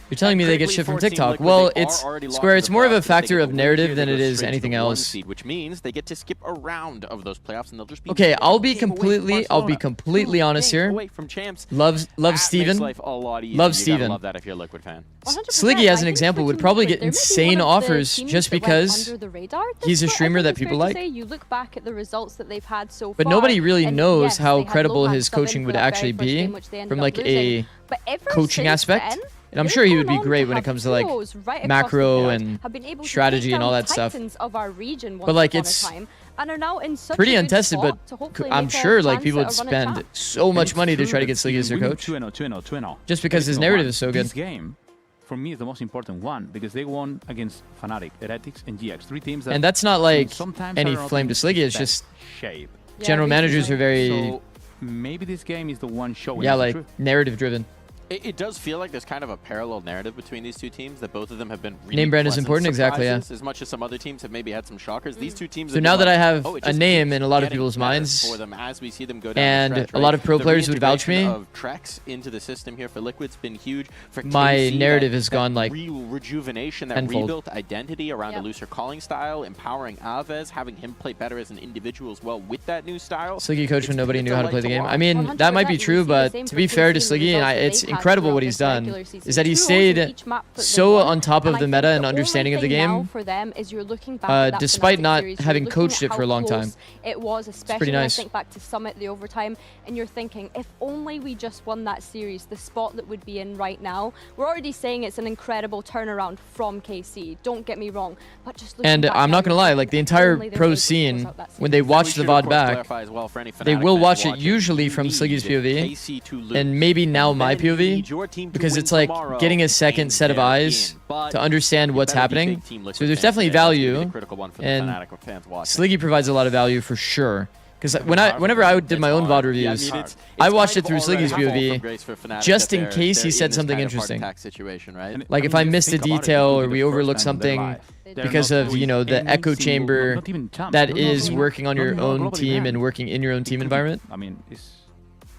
Speaker 3: You're telling me they get shit from TikTok. Well, it's Square. It's more of a factor of narrative than it is anything else.
Speaker 4: Which means they get to skip a round of those playoffs, and they'll just be
Speaker 3: okay. I'll be completely honest here. Love Steven. Love Steven.
Speaker 4: Love that if you're a Liquid fan.
Speaker 3: Sliggy, as an example, would probably get insane offers just because he's a streamer that people like.
Speaker 1: You look back at the results that they've had so far,
Speaker 3: but nobody really knows
Speaker 1: yes,
Speaker 3: how credible his coaching would actually be from like a coaching aspect. And I'm sure he would be great when it comes to like macro and strategy and all that stuff. But like it's pretty untested, but I'm sure like people would spend so much money to try to get Sliggy as their coach. Just because his narrative is so good.
Speaker 2: This game, for me, is the most important one because they won against Fnatic, Heretics, and GX. 3 teams that
Speaker 3: and that's not like any flame to Sliggy, it's just general managers are very...
Speaker 2: So maybe this game is the one showing.
Speaker 3: Yeah, like narrative driven.
Speaker 4: It does feel like there's kind of a parallel narrative between these two teams, that both of them have been really
Speaker 3: name brand is important, exactly, yeah.
Speaker 4: As much as some other teams have maybe had some shockers, these two teams.
Speaker 3: So now that I have a name in a lot of people's minds,
Speaker 4: for them as we see them go down
Speaker 3: and
Speaker 4: the stretch,
Speaker 3: a lot of pro players would vouch me,
Speaker 4: of Trex into the system here for Liquid's been huge. For
Speaker 3: my
Speaker 4: KC,
Speaker 3: narrative has gone like
Speaker 4: real rejuvenation, that
Speaker 3: tenfold.
Speaker 4: rebuilt identity around a looser calling style, empowering Alves, having him play better as an individual as well with that new style.
Speaker 3: Sliggy coach when nobody knew how to play the game. I mean, that might be true, but to be fair to Sliggy, and it's incredible what he's done. Is that he stayed so on top of the meta and understanding of the game, despite not having coached it for a long time.
Speaker 1: It was, especially
Speaker 3: pretty nice.
Speaker 1: when I think back to Summit, the overtime, and you're thinking, if only we just won that series, the spot that would be in right now. We're already saying it's an incredible turnaround from KC, don't get me wrong, but just looking
Speaker 3: and
Speaker 1: back
Speaker 3: I'm not gonna lie, like the entire pro scene, when they watch the VOD back, they will watch it usually from Sliggy's POV, and maybe now my POV, because it's like getting a second set of eyes to understand what's happening. So there's definitely value, and Sliggy provides a lot of value for sure. Because whenever I did my own VOD reviews, I watched it through Sliggy's POV just in case he said something interesting. Like if I missed a detail or we overlooked something because of, you know, the echo chamber that is working on your own team and working in your own team environment.
Speaker 2: I mean, it's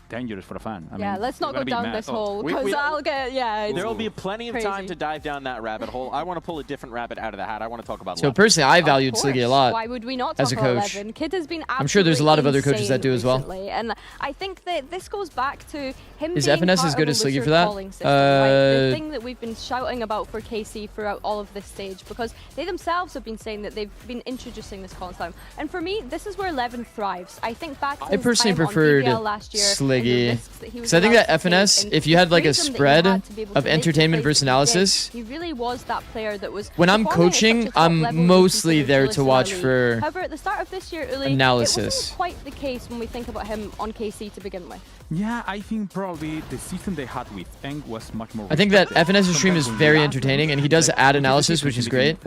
Speaker 2: dangerous for a fan. I
Speaker 1: yeah,
Speaker 2: mean,
Speaker 1: let's not go down this hole because I'll get,
Speaker 4: There will be plenty of time to dive down that rabbit hole. I want to pull a different rabbit out of the hat. I want to talk about
Speaker 3: So personally, I valued Sliggy a lot.
Speaker 1: Why would we not
Speaker 3: as a
Speaker 1: talk about
Speaker 3: coach?
Speaker 1: 11? Kid has been
Speaker 3: I'm sure there's a lot of other coaches that do as well.
Speaker 1: Recently, and I think that this goes back to him
Speaker 3: Is
Speaker 1: being
Speaker 3: FNS
Speaker 1: part
Speaker 3: as good
Speaker 1: of
Speaker 3: as
Speaker 1: a
Speaker 3: Sliggy for
Speaker 1: looser
Speaker 3: that?
Speaker 1: calling system, right? The thing that we've been shouting about for KC throughout all of this stage, because they themselves have been saying that they've been introducing this calling system. And for me, this is where 11 thrives. I think back to
Speaker 3: I personally
Speaker 1: his time
Speaker 3: preferred
Speaker 1: on BBL last year,
Speaker 3: Sliggy. Because I think that FNS, if you had like a spread of entertainment versus analysis,
Speaker 1: he really was that player that was.
Speaker 3: when I'm coaching, I'm mostly there to watch for
Speaker 1: However, at the start of this year, Uli,
Speaker 3: analysis.
Speaker 1: It wasn't quite the case when we think about him on KC to begin with.
Speaker 2: Yeah, I think probably the system they had with Eng was much more.
Speaker 3: I think that FNS's stream is very entertaining, and he does add analysis, which is great.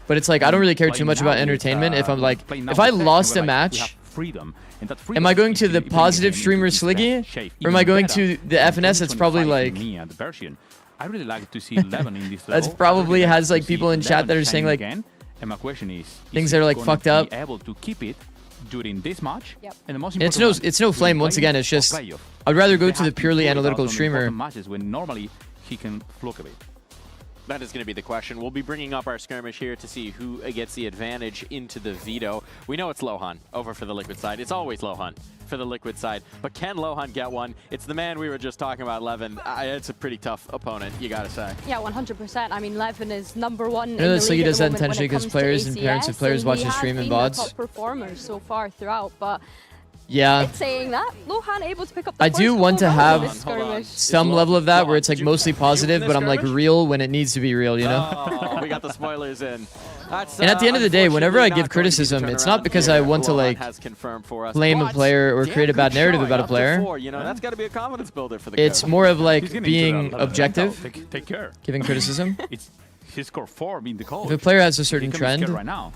Speaker 3: But it's like, I don't really care too much about entertainment if I'm like, if I lost a match, am I going to the positive streamer Sliggy, or am I going to the FNS that's probably like...
Speaker 2: I really like to see 11 in this
Speaker 3: That's probably has like people in chat that are saying like
Speaker 2: and my question is
Speaker 3: things that are like fucked up.
Speaker 2: Able to keep it during this match, and the most
Speaker 3: it's no flame. Once again, it's just I'd rather go to the purely analytical streamer.
Speaker 2: Matches when normally he can flock a bit.
Speaker 4: That is going to be the question. We'll be bringing up our skirmish here to see who gets the advantage into the veto. We know it's Lohan over for the Liquid side. It's always Lohan for the Liquid side. But can Lohan get one? It's the man we were just talking about, Levin. It's a pretty tough opponent, you got to say.
Speaker 1: Yeah, 100%. I mean, Levin is #1 in
Speaker 3: I know
Speaker 1: the
Speaker 3: that
Speaker 1: league
Speaker 3: Sliggy
Speaker 1: at
Speaker 3: does
Speaker 1: the
Speaker 3: that
Speaker 1: moment when
Speaker 3: intentionally
Speaker 1: it
Speaker 3: because
Speaker 1: comes
Speaker 3: players
Speaker 1: to
Speaker 3: and parents of
Speaker 1: ACS,
Speaker 3: players watch his
Speaker 1: he
Speaker 3: stream
Speaker 1: has
Speaker 3: and
Speaker 1: been the
Speaker 3: VODs.
Speaker 1: top performer so far throughout, but
Speaker 3: Yeah.
Speaker 1: it's saying that Lohan able to pick up the
Speaker 3: I do
Speaker 1: first
Speaker 3: want to
Speaker 1: couple rounds of this
Speaker 3: have
Speaker 1: skirmish.
Speaker 3: some level of that where it's like mostly positive, but I'm like real when it needs to be real, you know?
Speaker 4: Oh, we got the spoilers in. That's,
Speaker 3: and at the end of the day, whenever I give criticism, it's not because I want to like blame a player or create a bad narrative about a player.
Speaker 4: You know, that's got to be a confidence builder for the
Speaker 3: It's
Speaker 4: coach.
Speaker 3: more of like being objective,
Speaker 2: Take care.
Speaker 3: giving criticism.
Speaker 2: He scored 4 being the coach.
Speaker 3: If a player has a certain trend,
Speaker 2: right now.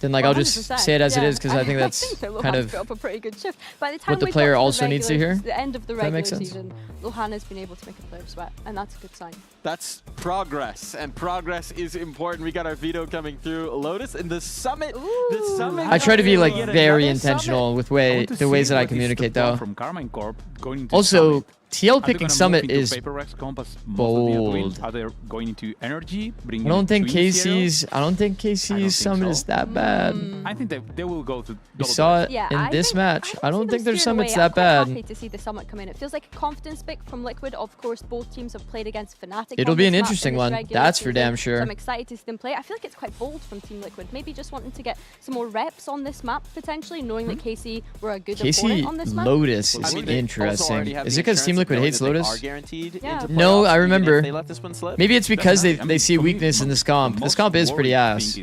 Speaker 3: then like I'll just
Speaker 1: 100%,
Speaker 3: say it as it
Speaker 1: yeah.
Speaker 3: is because I think that's
Speaker 1: that
Speaker 3: kind
Speaker 1: Lohan's
Speaker 3: of
Speaker 1: put up a pretty good shift. By the time
Speaker 3: what the
Speaker 1: we
Speaker 3: player
Speaker 1: got to
Speaker 3: also needs to hear.
Speaker 1: The end of the
Speaker 3: Does that
Speaker 1: regular
Speaker 3: make sense?
Speaker 1: season, Lohan has been able to make a player sweat, and that's a good sign.
Speaker 4: That's progress, and progress is important. We got our veto coming through. Lotus in the summit. The summit.
Speaker 3: I try to be like
Speaker 4: Yet
Speaker 3: very
Speaker 4: another
Speaker 3: intentional with the ways that I communicate though.
Speaker 2: From Carmine Corp going into
Speaker 3: Also,
Speaker 2: Summit.
Speaker 3: TL
Speaker 2: Are they
Speaker 3: picking
Speaker 2: gonna
Speaker 3: Summit
Speaker 2: move into
Speaker 3: is
Speaker 2: Paper Rex Compass most of the other wins?
Speaker 3: bold.
Speaker 2: Are they going into NRG?
Speaker 3: I don't think KC's Summit is that bad.
Speaker 2: I think they will go to.
Speaker 3: We saw it
Speaker 1: Yeah,
Speaker 3: in
Speaker 1: I
Speaker 3: this
Speaker 1: think-
Speaker 3: match. I don't think their
Speaker 1: steered away.
Speaker 3: Summit's
Speaker 1: I'm
Speaker 3: that
Speaker 1: quite
Speaker 3: bad.
Speaker 1: happy to see the Summit come in. It feels like a confidence pick from Liquid. Of course, both teams have played against Fnatic.
Speaker 3: It'll
Speaker 1: on
Speaker 3: be
Speaker 1: this
Speaker 3: an
Speaker 1: map
Speaker 3: interesting
Speaker 1: in this
Speaker 3: one.
Speaker 1: regular
Speaker 3: That's for
Speaker 1: season,
Speaker 3: damn
Speaker 1: so
Speaker 3: sure.
Speaker 1: I'm excited to see them play. I feel like it's quite bold from Team Liquid. Maybe just wanting to get some more reps on this map, potentially, knowing that KC were a good opponent on this
Speaker 3: KC
Speaker 1: map.
Speaker 3: Lotus is
Speaker 4: I mean, they also
Speaker 3: interesting.
Speaker 4: already have
Speaker 3: Is
Speaker 4: the
Speaker 3: it because Team
Speaker 4: insurance of
Speaker 3: Liquid
Speaker 4: knowing
Speaker 3: hates
Speaker 4: that they
Speaker 3: Lotus?
Speaker 4: are guaranteed
Speaker 1: Yeah.
Speaker 4: into
Speaker 3: No,
Speaker 4: playoffs,
Speaker 3: I
Speaker 4: even if
Speaker 3: remember.
Speaker 4: they let this one slip.
Speaker 3: Maybe it's because they see weakness in this comp. This comp is pretty ass.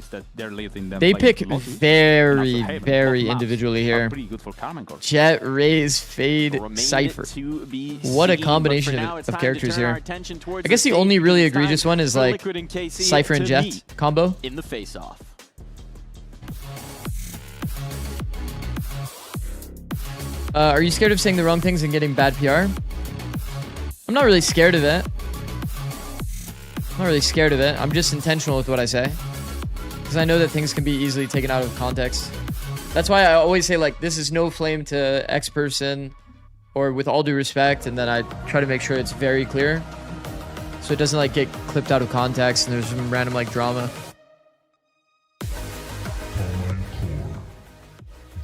Speaker 3: They pick very, very individually here. Jet, Raze, Fade, Cypher. What a combination of characters here. I guess the only really egregious one is like Cypher and Jet combo.
Speaker 4: In the face-off.
Speaker 3: Are you scared of saying the wrong things and getting bad PR? I'm not really scared of it. I'm just intentional with what I say. Because I know that things can be easily taken out of context. That's why I always say, like, this is no flame to X person, or with all due respect, and then I try to make sure it's very clear. So it doesn't, like, get clipped out of context and there's some random, like, drama.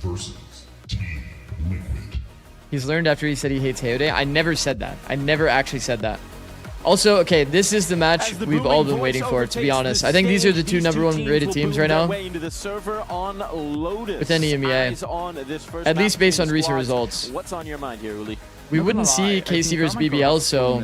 Speaker 8: Versus Team Liquid.
Speaker 3: He's learned after he said he hates Hayode. I never said that. I never actually said that. Also, okay, this is the match we've all been waiting for, to be honest. I think these are the two #1 rated teams right now. With NEMEA. At least based on recent results.
Speaker 4: What's on your mind here, Uli?
Speaker 3: We wouldn't see KC versus BBL, so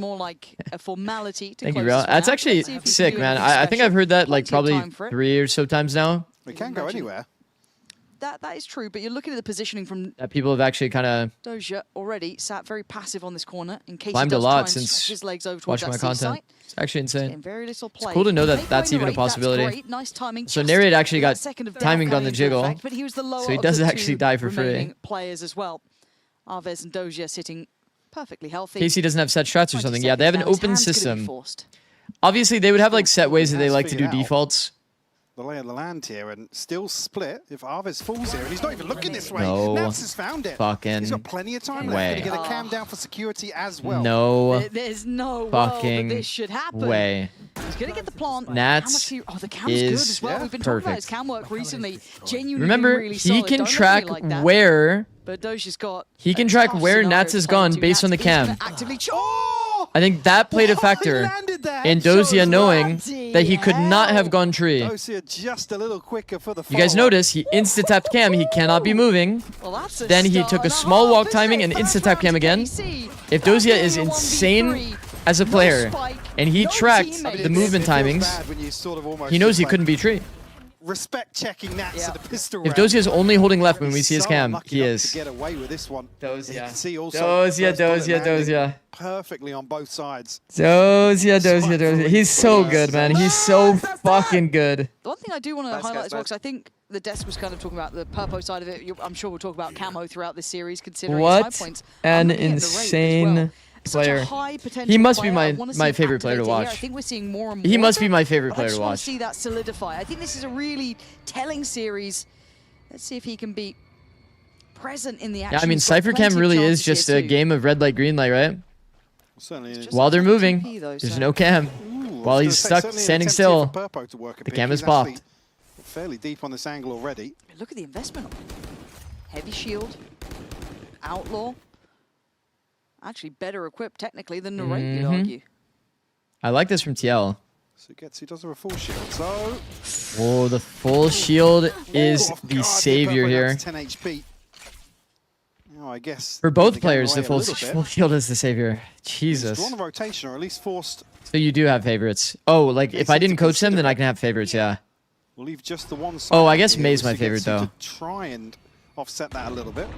Speaker 14: more like a formality to
Speaker 3: Thank you,
Speaker 14: close
Speaker 3: bro.
Speaker 14: this one
Speaker 3: That's
Speaker 14: out.
Speaker 3: actually
Speaker 14: Let's see if we can
Speaker 3: sick,
Speaker 14: do
Speaker 3: man.
Speaker 14: anything
Speaker 3: I think I've heard that like
Speaker 14: Plenty of
Speaker 3: probably
Speaker 14: time for it.
Speaker 3: 3 or so times now.
Speaker 17: We can go anywhere.
Speaker 14: That is true, but you're looking at the positioning from
Speaker 3: That people have actually kind of
Speaker 14: Doja already sat very passive on this corner in case
Speaker 3: climbed
Speaker 14: he
Speaker 3: a
Speaker 14: does
Speaker 3: lot
Speaker 14: try and
Speaker 3: since
Speaker 14: stretch his legs over towards
Speaker 3: watching
Speaker 14: that
Speaker 3: my
Speaker 14: C
Speaker 3: content.
Speaker 14: site.
Speaker 3: It's actually insane.
Speaker 14: Getting very little play.
Speaker 3: It's cool to know
Speaker 14: They
Speaker 3: that
Speaker 14: go
Speaker 3: that's
Speaker 14: in
Speaker 3: even a
Speaker 14: rate, that's
Speaker 3: possibility.
Speaker 14: great. Nice timing.
Speaker 3: So
Speaker 14: just
Speaker 3: Narrate actually
Speaker 14: that
Speaker 3: got
Speaker 14: second of doubt
Speaker 3: timing on
Speaker 14: coming
Speaker 3: the
Speaker 14: into
Speaker 3: jiggle,
Speaker 14: effect, but he was the lower
Speaker 3: so he
Speaker 14: of
Speaker 3: does
Speaker 14: the
Speaker 3: actually
Speaker 14: two
Speaker 3: die for free.
Speaker 14: remaining players as well. Arvez and Doja sitting perfectly healthy.
Speaker 3: KC doesn't have set strats or
Speaker 14: 20
Speaker 3: something. Yeah, they have an
Speaker 14: seconds now. His
Speaker 3: open
Speaker 14: hand's gonna be
Speaker 3: system.
Speaker 14: forced.
Speaker 3: Obviously, they would have like set ways that they
Speaker 17: Has
Speaker 3: like to do
Speaker 17: figured out.
Speaker 3: defaults.
Speaker 17: the lay of the land here and still split if Arves falls here. And he's not even looking this way.
Speaker 3: No
Speaker 17: Nats has found it.
Speaker 3: fucking
Speaker 17: He's got plenty of time left.
Speaker 3: way.
Speaker 17: Going to get a cam down for security as well.
Speaker 3: No
Speaker 14: There's no
Speaker 3: fucking
Speaker 14: world that this should happen.
Speaker 3: way.
Speaker 14: He's going to get the plant.
Speaker 3: Nats
Speaker 14: Oh, the cam's good
Speaker 3: is
Speaker 14: as well. We've been talking about his
Speaker 3: perfect.
Speaker 14: cam work recently. Genuinely
Speaker 3: Remember,
Speaker 14: really
Speaker 3: he
Speaker 14: solid.
Speaker 3: can
Speaker 14: Don't look at
Speaker 3: track
Speaker 14: me like that.
Speaker 3: where
Speaker 14: But Doja's got
Speaker 3: he can
Speaker 14: a
Speaker 3: track
Speaker 14: tough
Speaker 3: where
Speaker 14: scenario
Speaker 3: Nats
Speaker 14: to
Speaker 3: has
Speaker 14: play
Speaker 3: gone
Speaker 14: to.
Speaker 3: based on the
Speaker 14: Nats is
Speaker 3: cam.
Speaker 14: gonna actively
Speaker 3: I think that played a factor in Dosia knowing that he could not have gone tree.
Speaker 17: Dosia just a little quicker for the
Speaker 3: You guys notice he insta-tapped cam, he cannot be moving. Then he took a small walk timing and insta-tap cam again. If Dosia is insane as a player and he tracked the movement timings, he knows he couldn't be tree.
Speaker 17: Respect checking Nats to the pistol
Speaker 3: If
Speaker 17: round.
Speaker 3: Dosia is only holding left when we see his cam, he
Speaker 17: To
Speaker 3: is.
Speaker 17: get away with this one.
Speaker 3: Dosia.
Speaker 17: You can see also
Speaker 3: Dosia,
Speaker 17: first bullet landing
Speaker 3: Dosia.
Speaker 17: perfectly on both sides.
Speaker 3: Dosia. He's so good, man. He's so fucking good.
Speaker 14: The one thing I do want to highlight as well, because I think the desk was kind of talking about the purple side of it. I'm sure we'll talk about camo throughout this series, considering his high
Speaker 3: What
Speaker 14: points.
Speaker 3: an insane player. He must be my favorite player to watch.
Speaker 14: I think we're seeing more and more.
Speaker 3: He must be my favorite player
Speaker 14: I just
Speaker 3: to
Speaker 14: want
Speaker 3: watch.
Speaker 14: to see that solidify. I think this is a really telling series. Let's see if he can be present in the action.
Speaker 3: Yeah, I mean,
Speaker 14: He's got
Speaker 3: Cypher Cam
Speaker 14: plenty of
Speaker 3: really is
Speaker 14: chances
Speaker 3: just
Speaker 14: here
Speaker 3: a
Speaker 14: too.
Speaker 3: game of red light, green light, right?
Speaker 17: Certainly.
Speaker 3: While they're moving,
Speaker 14: TP though,
Speaker 3: there's
Speaker 14: so-
Speaker 3: no cam. While he's stuck standing still, the cam is popped.
Speaker 17: Fairly deep on this angle already.
Speaker 14: Look at the investment. Heavy shield, outlaw. Actually, better equipped technically than Narrate, you'd argue.
Speaker 3: I like this from TL.
Speaker 17: So he does have a full shield. So
Speaker 3: Oh, the full shield is the savior here.
Speaker 17: 10 HP. Oh, I guess
Speaker 3: For both
Speaker 17: to get
Speaker 3: players,
Speaker 17: away
Speaker 3: the
Speaker 17: a
Speaker 3: full
Speaker 17: little bit.
Speaker 3: full shield is the savior.
Speaker 17: He's
Speaker 3: Jesus.
Speaker 17: drawn a rotation, or at least forced.
Speaker 3: So you do have favorites. Oh, like if I didn't coach them, then I can have favorites, yeah.
Speaker 17: We'll leave just the one side.
Speaker 3: Oh, I guess
Speaker 17: here,
Speaker 3: May's
Speaker 17: which
Speaker 3: my
Speaker 17: he
Speaker 3: favorite,
Speaker 17: gets you
Speaker 3: though.
Speaker 17: to try and offset that a little bit.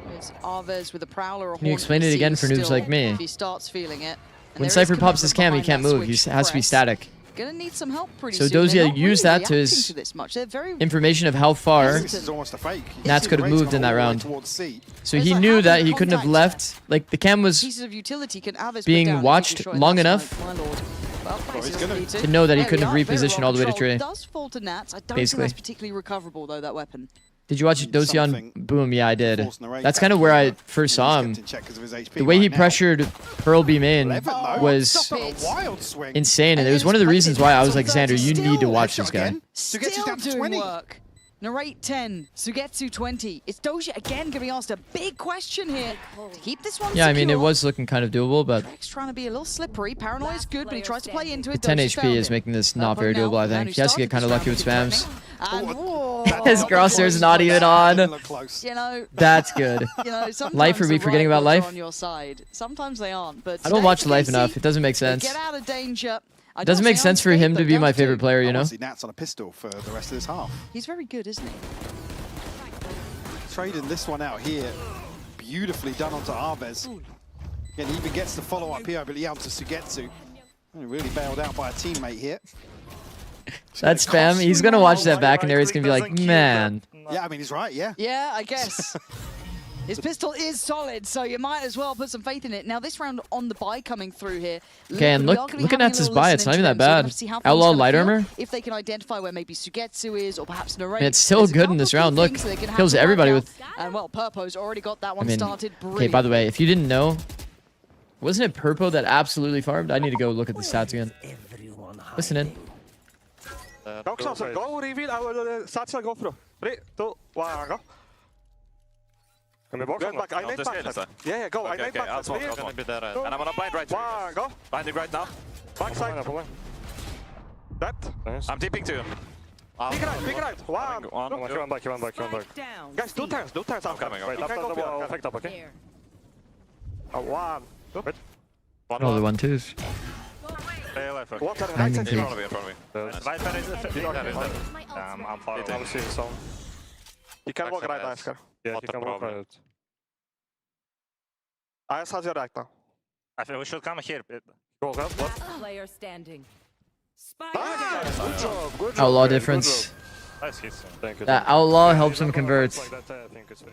Speaker 14: There's Arves with a Prowler or
Speaker 3: Can you explain it again for noobs like me?
Speaker 14: If he starts feeling it. And
Speaker 3: When
Speaker 14: there is
Speaker 3: Cypher pops his cam, he
Speaker 14: commitment
Speaker 3: can't
Speaker 14: behind
Speaker 3: move.
Speaker 14: that
Speaker 3: He
Speaker 14: switch
Speaker 3: has to be
Speaker 14: press.
Speaker 3: static.
Speaker 14: Gonna need some help pretty
Speaker 3: So
Speaker 14: soon. They're
Speaker 3: Dosia
Speaker 14: not
Speaker 3: used
Speaker 14: really
Speaker 3: that to
Speaker 14: reacting
Speaker 3: his
Speaker 14: to this much. They're very
Speaker 3: information of how far
Speaker 17: This is almost a fake.
Speaker 3: Nats could have
Speaker 17: Raid's
Speaker 3: moved
Speaker 17: gone
Speaker 3: in that
Speaker 17: all the way
Speaker 3: round.
Speaker 17: towards C.
Speaker 3: So
Speaker 14: It's
Speaker 3: he
Speaker 14: like
Speaker 3: knew that
Speaker 14: having
Speaker 3: he couldn't have
Speaker 14: contact.
Speaker 3: left. Like the cam was
Speaker 14: pieces of utility can Arves put
Speaker 3: being
Speaker 14: down and
Speaker 3: watched
Speaker 14: making sure
Speaker 3: long
Speaker 14: that's
Speaker 3: enough
Speaker 14: like, my lord. Well,
Speaker 17: he's gonna-
Speaker 3: to know that he
Speaker 14: There
Speaker 3: couldn't
Speaker 14: we
Speaker 3: have
Speaker 14: are, very
Speaker 3: repositioned
Speaker 14: well
Speaker 3: all the way to
Speaker 14: controlled.
Speaker 3: tree.
Speaker 14: Does fall to Nats. I don't
Speaker 3: Basically.
Speaker 14: think that's particularly recoverable though, that weapon.
Speaker 3: Did you watch Dosia on
Speaker 17: something
Speaker 3: Boom? Yeah, I did.
Speaker 17: force Narrate
Speaker 3: That's
Speaker 17: back
Speaker 3: kind of where I first saw
Speaker 17: He's
Speaker 3: him.
Speaker 17: kept in check 'cause of his HP
Speaker 3: The way he
Speaker 17: right now.
Speaker 3: pressured Pearl Beam in
Speaker 17: 11 though.
Speaker 3: was
Speaker 17: Stop it. A wild swing.
Speaker 3: insane, and it was one of the reasons why I was like, Xander, you need to watch this guy.
Speaker 17: Sugetsu's
Speaker 14: Still
Speaker 17: down to
Speaker 14: doing
Speaker 17: 20.
Speaker 14: work. Narrate 10, Sugetsu 20. It's Dosia again going to be asked a big question here to keep this one
Speaker 3: Yeah, I mean, it
Speaker 14: secure.
Speaker 3: was looking kind of doable, but
Speaker 14: X trying to be a little slippery. Paranoia is good, but he tries to play into it.
Speaker 3: the 10
Speaker 14: Dosia's
Speaker 3: HP
Speaker 14: found
Speaker 3: is
Speaker 14: it.
Speaker 3: making this not very
Speaker 14: Now,
Speaker 3: doable, I
Speaker 14: man
Speaker 3: think.
Speaker 14: who
Speaker 3: He has to get
Speaker 14: started
Speaker 3: kind of
Speaker 14: this
Speaker 3: lucky with
Speaker 14: round
Speaker 3: spams.
Speaker 14: And whoa,
Speaker 3: His crosshair's not even on.
Speaker 14: you know,
Speaker 3: That's good.
Speaker 14: you know, sometimes
Speaker 3: Life, are we
Speaker 14: the
Speaker 3: forgetting
Speaker 14: right
Speaker 3: about
Speaker 14: ones are
Speaker 3: Life?
Speaker 14: on your side. Sometimes they aren't, but
Speaker 3: I don't
Speaker 14: today
Speaker 3: watch
Speaker 14: for
Speaker 3: Life
Speaker 14: KC,
Speaker 3: enough. It doesn't make
Speaker 14: they
Speaker 3: sense.
Speaker 14: Get out of danger. I
Speaker 3: It doesn't
Speaker 14: don't
Speaker 3: make
Speaker 14: say
Speaker 3: sense for
Speaker 14: unscathed,
Speaker 3: him to
Speaker 14: but
Speaker 3: be my
Speaker 14: does
Speaker 3: favorite
Speaker 14: do.
Speaker 3: player,
Speaker 17: I
Speaker 3: you know?
Speaker 17: want to see Nats on a pistol for the rest of this half.
Speaker 14: He's very good, isn't he?
Speaker 17: Trading this one out here. Beautifully done onto Arves. And he even gets the follow-up here, I believe, onto Sugetsu. And really bailed out by a teammate here.
Speaker 3: That's spam. He's going to watch that back, and Aries going to be like, man.
Speaker 17: Yeah, I mean, he's right, yeah.
Speaker 14: Yeah, I guess. His pistol is solid, so you might as well put some faith in it. Now, this round on the buy coming through here.
Speaker 3: Okay, and
Speaker 14: we
Speaker 3: look
Speaker 14: are gonna be
Speaker 3: at
Speaker 14: having a
Speaker 3: Nats'
Speaker 14: little
Speaker 3: buy. It's
Speaker 14: listen
Speaker 3: not even
Speaker 14: into
Speaker 3: that
Speaker 14: them, so we're gonna
Speaker 3: bad.
Speaker 14: have to see how
Speaker 3: Outlaw
Speaker 14: things
Speaker 3: Light
Speaker 14: gonna feel,
Speaker 3: Armor?
Speaker 14: if they can identify where maybe Sugetsu is, or perhaps Narrate.
Speaker 3: It's still
Speaker 14: There's a
Speaker 3: good in
Speaker 14: couple
Speaker 3: this
Speaker 14: of
Speaker 3: round.
Speaker 14: key
Speaker 3: Look,
Speaker 14: things that they can have
Speaker 3: kills
Speaker 14: to work
Speaker 3: everybody
Speaker 14: out.
Speaker 3: with...
Speaker 14: And, well, Purpo's already got that
Speaker 3: I
Speaker 14: one
Speaker 3: mean,
Speaker 14: started.
Speaker 3: okay, by the way, if you didn't know, wasn't it Purpo that absolutely farmed? I need to go look at the stats again. Listen in.
Speaker 5: Go, Xanser, go, reveal, stats will go through. 3, 2, 1, go.
Speaker 7: Can we box
Speaker 5: Go back, I need back. Yeah, go, I need back.
Speaker 7: I'll smoke. I'm gonna be there. And I'm gonna blind right.
Speaker 5: 1, go.
Speaker 7: Blinding right now.
Speaker 5: Backside. That.
Speaker 7: I'm tipping too.
Speaker 5: Big right. 1, go.
Speaker 7: One back.
Speaker 5: Guys, do turns. I'm
Speaker 7: coming.
Speaker 5: Wait, after the wall, effect up, okay? 1. Wait.
Speaker 3: All the 1-2s.
Speaker 5: Water, right
Speaker 3: Landing
Speaker 5: side.
Speaker 3: peak.
Speaker 7: I'm far away.
Speaker 5: I'm seeing some. You can walk right now, Iskar.
Speaker 7: Yeah, you can walk right.
Speaker 5: IS has your right now.
Speaker 7: I think we should come here.
Speaker 5: Go, go.
Speaker 9: Player standing.
Speaker 5: Good job, good job.
Speaker 3: Outlaw difference.
Speaker 7: Nice hit. Thank you.
Speaker 3: That Outlaw helps him convert.
Speaker 7: Like that, I think it's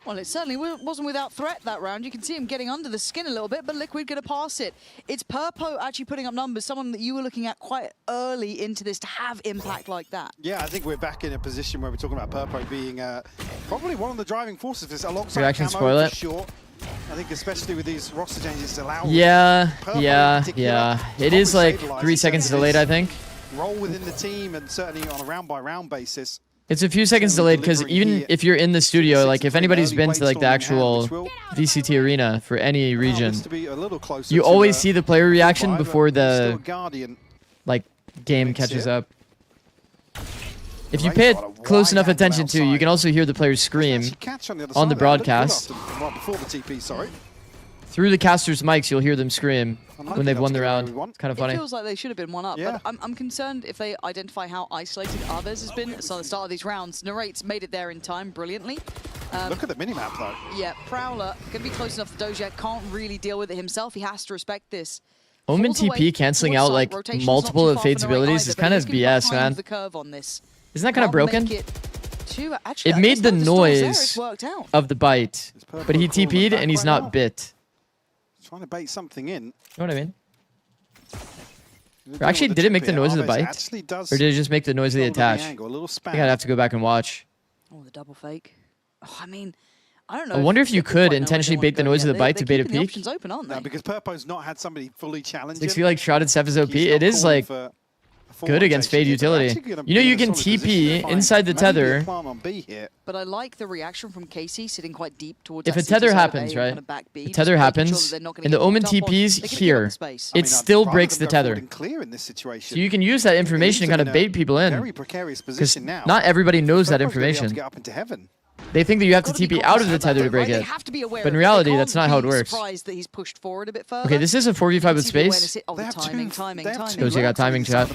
Speaker 14: Well, it certainly wasn't without threat that round. You can see him getting under the skin a little bit, but Liquid going to pass it. It's Purpo actually putting up numbers, someone that you were looking at quite early into this to have impact like that.
Speaker 17: Yeah, I think we're back in a position where we're talking about Purpo being probably one of the driving forces of this, alongside
Speaker 3: Reaction
Speaker 17: Camo
Speaker 3: spoil
Speaker 17: for
Speaker 3: it.
Speaker 17: sure. I think especially with these roster changes allow
Speaker 3: Yeah. It
Speaker 17: probably
Speaker 3: is like
Speaker 17: stabilize
Speaker 3: 3 seconds delayed, I think.
Speaker 17: Role within the team, and certainly on a round-by-round basis.
Speaker 3: It's a few seconds delayed because even if you're in the studio, like if anybody's been to like the actual VCT arena for any region, you always see the player reaction before the like game catches up. If you pay close enough attention to, you can also hear the players scream on the broadcast. Through the casters' mics, you'll hear them scream when they've won the round. It's kind of funny.
Speaker 14: It feels like they should have been one up, but I'm concerned if they identify how isolated Arvez has been. So at the start of these rounds, Narrate's made it there in time brilliantly.
Speaker 17: Look at the minimap though.
Speaker 14: Yeah, Prowler going to be close enough to Doja, can't really deal with it himself. He has to respect this.
Speaker 3: Omen TP canceling out like multiple of Fate's abilities is kind of BS, man. Isn't that kind of broken? It made the noise of the bite, but he TP'd and he's not bit.
Speaker 17: Trying to bait something in.
Speaker 3: You know what I mean? Or actually, did it make the noise of the bite? Or did it just make the noise of the attach? I think I'd have to go back and watch.
Speaker 14: Oh, the double fake. Oh, I mean, I don't know.
Speaker 3: I wonder if you could intentionally bait the noise of the bite to bait a peek.
Speaker 14: Options open, aren't they?
Speaker 17: No, because Purpo's not had somebody fully challenge
Speaker 3: Zikz
Speaker 17: him.
Speaker 3: feel like Shrouded Seth is OP. It is like good against Fade utility. You know you can TP inside the tether.
Speaker 14: But I like the reaction from Casey sitting quite deep towards.
Speaker 3: If a tether happens, right? The tether happens, and the Omen TPs here, it still breaks the tether. So you can use that information to kind of bait people in. Because not everybody knows that information. They think that you have to TP out of the tether to break it. But in reality, that's not how it works. Okay, this is a 4v5 with space. Doja got timing chat.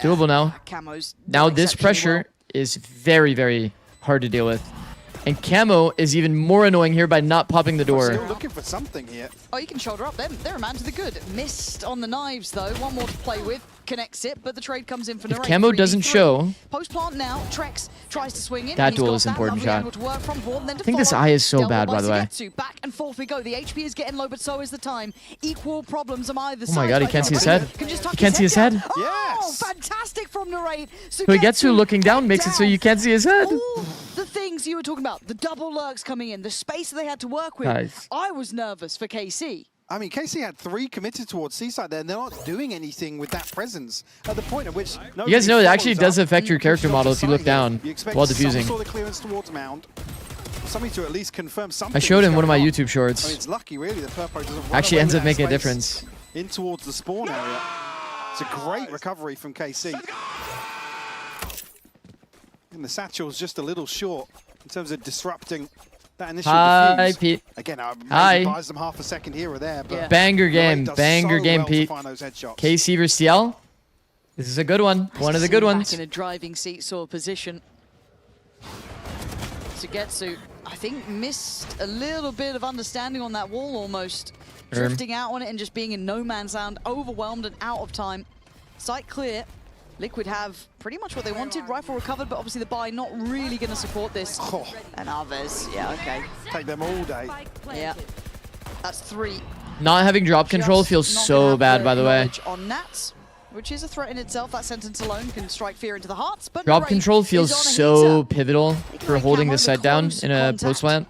Speaker 3: Doable now. Now this pressure is very, very hard to deal with. And Camo is even more annoying here by not popping the door.
Speaker 17: Still looking for something here.
Speaker 14: Oh, you can shoulder up them. They're a man to the good. Missed on the knives, though. One more to play with. Connects it, but the trade comes in for
Speaker 3: If
Speaker 14: Narrate.
Speaker 3: Camo doesn't show...
Speaker 14: Post plant now. Trex tries to swing in.
Speaker 3: That duel is important, chat. I think this eye is so bad, by the way.
Speaker 14: Back and forth we go. The HP is getting low, but so is the time. Equal problems on either side.
Speaker 3: Oh my god, he can't see his head. He can't see his head.
Speaker 14: Oh, fantastic from Narrate.
Speaker 3: Suigetsu looking down makes it so you can't see his head.
Speaker 14: The things you were talking about, the double lurks coming in, the space that they had to work with.
Speaker 3: Nice.
Speaker 14: I was nervous for KC.
Speaker 17: I mean, KC had 3 committed towards Seaside there, and they're not doing anything with that presence at the point at which...
Speaker 3: You guys know it actually does affect your character model if you look down while defusing.
Speaker 17: Some sort of clearance towards Mound. Something to at least confirm something.
Speaker 3: I showed him one of my YouTube shorts.
Speaker 17: I mean, it's lucky, really, that Purpo doesn't
Speaker 3: actually ends up making a difference.
Speaker 17: In towards the spawn area. It's a great recovery from KC. And the satchel's just a little short in terms of disrupting that initial defuse.
Speaker 3: Pete.
Speaker 17: Again,
Speaker 3: Hi.
Speaker 17: maybe buys them half a second here or there. But
Speaker 3: Banger game,
Speaker 17: banger
Speaker 3: game, Pete. KC versus TL. This is a good one. One of the good ones.
Speaker 14: Back in a driving seat sort of position. Suigetsu, I think, missed a little bit of understanding on that wall almost. Drifting out on it and just being in no man's land, overwhelmed and out of time. Site clear. Liquid have pretty much what they wanted. Rifle recovered, but obviously the buy not really going to support this.
Speaker 17: Oh.
Speaker 14: And Arvez, yeah, okay.
Speaker 17: Take them all day.
Speaker 14: Yeah, that's 3.
Speaker 3: Not having drop control feels so bad, by the way.
Speaker 14: On Nats, which is a threat in itself. That sentence alone can strike fear into the hearts. But
Speaker 3: drop control feels so pivotal for holding the site down in a post plant.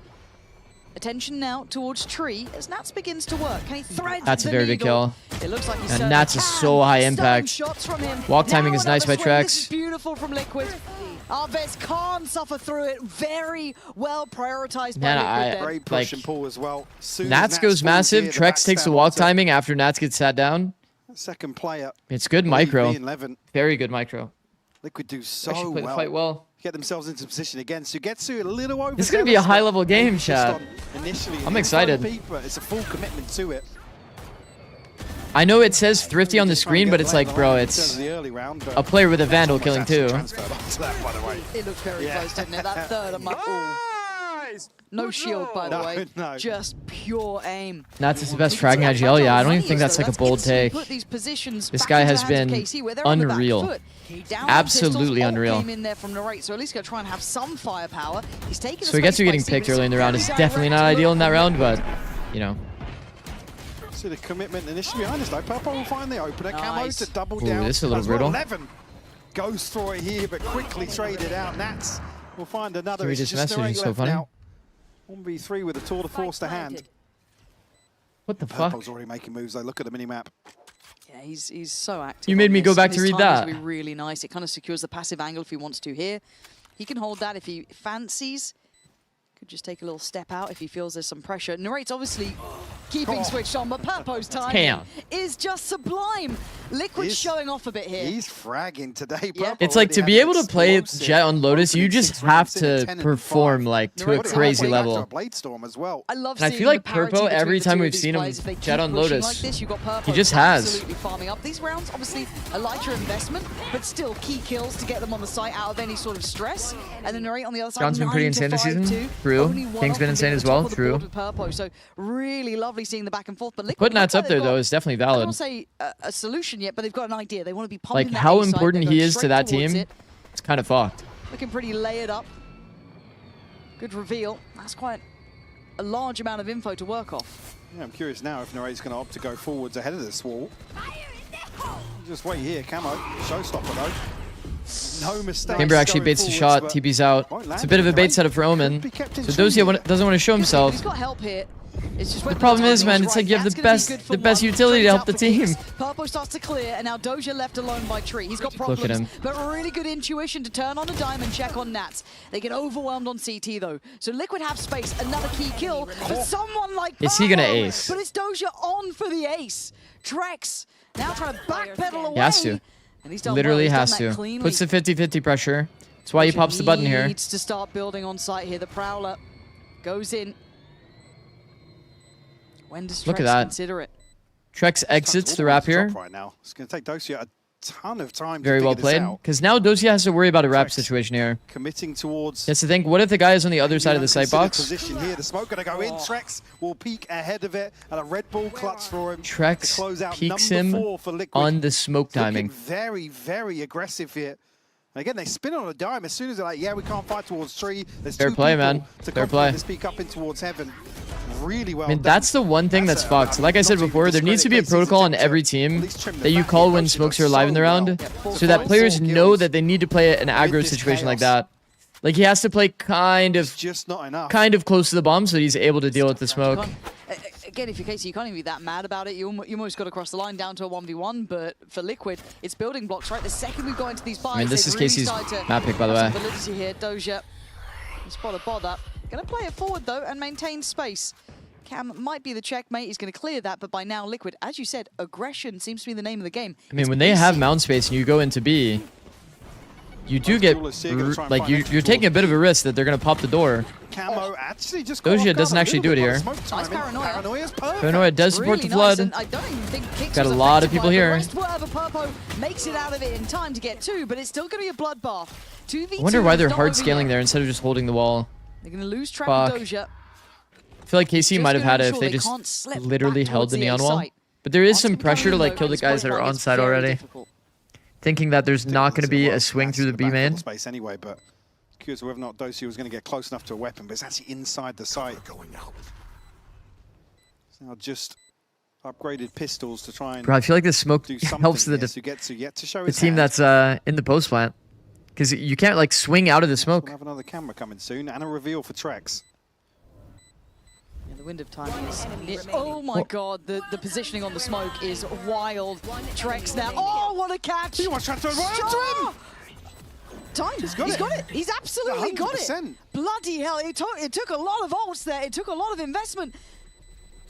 Speaker 14: Attention now towards Tree as Nats begins to work. Can he thread
Speaker 3: That's a very big kill.
Speaker 14: It looks like he's
Speaker 3: and Nats is so high impact. Walk timing is nice by Trex.
Speaker 14: This is beautiful from Liquid. Arvez can't suffer through it. Very well prioritized by Liquid.
Speaker 17: Great push and pull as well.
Speaker 3: Nats goes massive. Trex takes the walk timing after Nats gets sat down.
Speaker 17: Second player.
Speaker 3: It's good micro. Very good micro.
Speaker 17: Liquid do so
Speaker 3: actually played the fight well.
Speaker 17: Get themselves into position again. Suigetsu a little over.
Speaker 3: This is going to be a high-level game, chat. I'm excited.
Speaker 17: But it's a full commitment to it.
Speaker 3: I know it says Thrifty on the screen, but it's like, bro, it's a player with a Vandal killing too.
Speaker 14: It looks very close, didn't it? That third, I'm like, ooh. No shield, by the way.
Speaker 17: No.
Speaker 14: Just pure aim.
Speaker 3: That's the best fragging IGL. Yeah, I don't even think that's like a bold take. This guy has been unreal. Absolutely unreal.
Speaker 14: Came in there from Narrate, so at least gonna try and have some firepower. He's taking
Speaker 3: So he gets you getting picked early in the round is definitely not ideal in that round, but you know.
Speaker 17: See the commitment initially behind us though. Purple will find the opener. Camo to double down.
Speaker 3: This is a little
Speaker 17: as well.
Speaker 3: brutal.
Speaker 17: 11 goes through it here, but quickly traded out. Nats will find another.
Speaker 3: Can we
Speaker 17: It's
Speaker 3: just message
Speaker 17: Narrate
Speaker 3: you so
Speaker 17: left
Speaker 3: funny?
Speaker 17: now. 1v3 with a tour de force to hand.
Speaker 3: What the fuck?
Speaker 17: Purple's already making moves though. Look at the mini-map.
Speaker 14: Yeah, he's so active.
Speaker 3: You made me go back to
Speaker 14: His
Speaker 3: read
Speaker 14: timing's
Speaker 3: that.
Speaker 14: Be really nice. It kind of secures the passive angle if he wants to here. He can hold that if he fancies. Could just take a little step out if he feels there's some pressure. Narrate's obviously keeping switched on, but Purpo's timing is just sublime. Liquid's showing off a bit here.
Speaker 17: He's fragging today.
Speaker 3: It's like to be able to play Jet on Lotus, you just have to perform like to a crazy level.
Speaker 17: Bladestorm as well.
Speaker 14: I love
Speaker 3: And I feel like Purpo, every time we've seen him Jet on Lotus, he just has.
Speaker 14: Absolutely farming up. These rounds, obviously, a lighter investment, but still key kills to get them on the site out of any sort of stress. And then Narrate on the other side,
Speaker 3: John's been pretty insane this season. True. King's been insane as well. True.
Speaker 14: Purpo, so really lovely seeing the back and forth. But Liquid,
Speaker 3: Putting Nats up there though is definitely
Speaker 14: I
Speaker 3: valid.
Speaker 14: don't say a solution yet, but they've got an idea. They want to be pumping
Speaker 3: Like
Speaker 14: that
Speaker 3: how
Speaker 14: A side.
Speaker 3: important
Speaker 14: They're
Speaker 3: he
Speaker 14: going
Speaker 3: is to
Speaker 14: straight
Speaker 3: that
Speaker 14: towards
Speaker 3: team,
Speaker 14: it.
Speaker 3: it's kind of fucked.
Speaker 14: Looking pretty layered up. Good reveal. That's quite a large amount of info to work off.
Speaker 17: Yeah, I'm curious now if Narrate's going to opt to go forwards ahead of this wall. Just wait here, Camo. Showstopper though. No mistake.
Speaker 3: Timber actually baits the shot, TP's out. It's a bit of a bait setup for Omen. So Dosia doesn't want to show himself.
Speaker 14: He's got help here. It's just
Speaker 3: The problem is, man, it's like you have the best utility to help the team.
Speaker 14: Purpo starts to clear, and now Doja left alone by Tree. He's got problems,
Speaker 3: Look at him.
Speaker 14: but really good intuition to turn on a dime and check on Nats. They get overwhelmed on CT, though. So Liquid have space, another key kill, but someone like
Speaker 3: Is he gonna
Speaker 14: Purpo.
Speaker 3: ace?
Speaker 14: But it's Doja on for the ace. Trex now trying to backpedal away.
Speaker 3: He has to.
Speaker 14: And he's done
Speaker 3: Literally
Speaker 14: well. He's
Speaker 3: has
Speaker 14: done that
Speaker 3: to.
Speaker 14: cleanly.
Speaker 3: Puts the 50-50 pressure. That's why he pops the button here.
Speaker 14: Needs to start building on site here. The Prowler goes in. When does
Speaker 3: Look
Speaker 14: Trex
Speaker 3: at that.
Speaker 14: consider it?
Speaker 3: Trex exits the wrap here.
Speaker 17: Right now. It's going to take Dosia a ton of time
Speaker 3: Very
Speaker 17: to
Speaker 3: well
Speaker 17: figure this
Speaker 3: played.
Speaker 17: out.
Speaker 3: Because now Dosia has to worry about a wrap situation here.
Speaker 17: Committing towards.
Speaker 3: He has to think, what if the guy is on the other side of the sight box?
Speaker 17: Position here. The smoke going to go in. Trex will peek ahead of it, and a Red Bull clutch for him.
Speaker 3: Trex
Speaker 17: to close out
Speaker 3: peeks
Speaker 17: number
Speaker 3: him
Speaker 17: 4 for Liquid.
Speaker 3: on the smoke timing.
Speaker 17: Looking very, very aggressive here. And again, they spin on a dime as soon as they're like, yeah, we can't fight towards tree. There's
Speaker 3: Fair
Speaker 17: two
Speaker 3: play,
Speaker 17: people
Speaker 3: man.
Speaker 17: to
Speaker 3: Fair play.
Speaker 17: this peak up in towards heaven. Really well
Speaker 3: I mean,
Speaker 17: done.
Speaker 3: that's the one thing that's fucked. Like I said before, there needs to be a protocol on every team that you call when smokes are alive in the round, so that players know that they need to play an aggro situation like that. Like he has to play kind of close to the bomb so he's able to deal with the smoke.
Speaker 14: Again, if you're Casey, you can't even be that mad about it. You almost got to cross the line down to a 1v1, but for Liquid, it's building blocks, right? The second we go into these buys,
Speaker 3: I mean, this
Speaker 14: they've
Speaker 3: is
Speaker 14: really
Speaker 3: Casey's
Speaker 14: started to
Speaker 3: map pick, by the
Speaker 14: have
Speaker 3: way.
Speaker 14: some validity here. Doja, spot a bother. Going to play it forward, though, and maintain space. Cam might be the checkmate. He's going to clear that, but by now, Liquid, as you said, aggression seems to be the name of the game.
Speaker 3: I mean, when they have mount space and you go into B, you do get, like, you're taking a bit of a risk that they're going to pop the door.
Speaker 17: Camo actually just
Speaker 3: Doja doesn't actually do it here.
Speaker 14: Nice paranoia.
Speaker 3: Paranoia does support
Speaker 14: Really
Speaker 3: the flood.
Speaker 14: nice, and I don't even think Kicks
Speaker 3: Got a
Speaker 14: was
Speaker 3: lot of
Speaker 14: affected
Speaker 3: people
Speaker 14: by it.
Speaker 3: here.
Speaker 14: The rest whatever, Purpo makes it out of it in time to get 2, but it's still going to be a bloodbath. 2v2
Speaker 3: I wonder why they're
Speaker 14: is not
Speaker 3: hard
Speaker 14: over
Speaker 3: scaling
Speaker 14: yet.
Speaker 3: there instead of just holding the wall.
Speaker 14: They're going to lose track
Speaker 3: Fuck.
Speaker 14: of Doja.
Speaker 3: I feel like KC
Speaker 14: Just
Speaker 3: might have had
Speaker 14: gonna
Speaker 3: it if
Speaker 14: ensure
Speaker 3: they
Speaker 14: they
Speaker 3: just
Speaker 14: can't slip
Speaker 3: literally
Speaker 14: back
Speaker 3: held
Speaker 14: towards
Speaker 3: the
Speaker 14: the
Speaker 3: neon
Speaker 14: A
Speaker 3: wall.
Speaker 14: site.
Speaker 3: But there is
Speaker 14: Once
Speaker 3: some
Speaker 14: they come
Speaker 3: pressure to
Speaker 14: in,
Speaker 3: like
Speaker 14: though,
Speaker 3: kill the
Speaker 14: at this
Speaker 3: guys that
Speaker 14: point,
Speaker 3: are
Speaker 14: like,
Speaker 3: on
Speaker 14: it's
Speaker 3: site
Speaker 14: very
Speaker 3: already.
Speaker 14: difficult.
Speaker 3: Thinking that there's not going to be a swing through the B main.
Speaker 17: Space anyway, but curious whether or not Dosia was going to get close enough to a weapon, but it's actually inside the site. It's now just upgraded pistols to try and
Speaker 3: Bro, I feel like this smoke
Speaker 17: do something
Speaker 3: helps the,
Speaker 17: here. Sugetsu yet to show
Speaker 3: the
Speaker 17: his
Speaker 3: team
Speaker 17: hand.
Speaker 3: that's in the post plant. Because you can't like swing out of the smoke.
Speaker 17: We'll have another camera coming soon and a reveal for Trex.
Speaker 14: Yeah, the wind of time is... Oh my god, the positioning on the smoke is wild. Trex now. Oh, what a catch!
Speaker 17: He wants to transfer right into him!
Speaker 14: Time. He's got it. He's absolutely got it.
Speaker 17: 100%.
Speaker 14: Bloody hell, it took a lot of ults there. It took a lot of investment.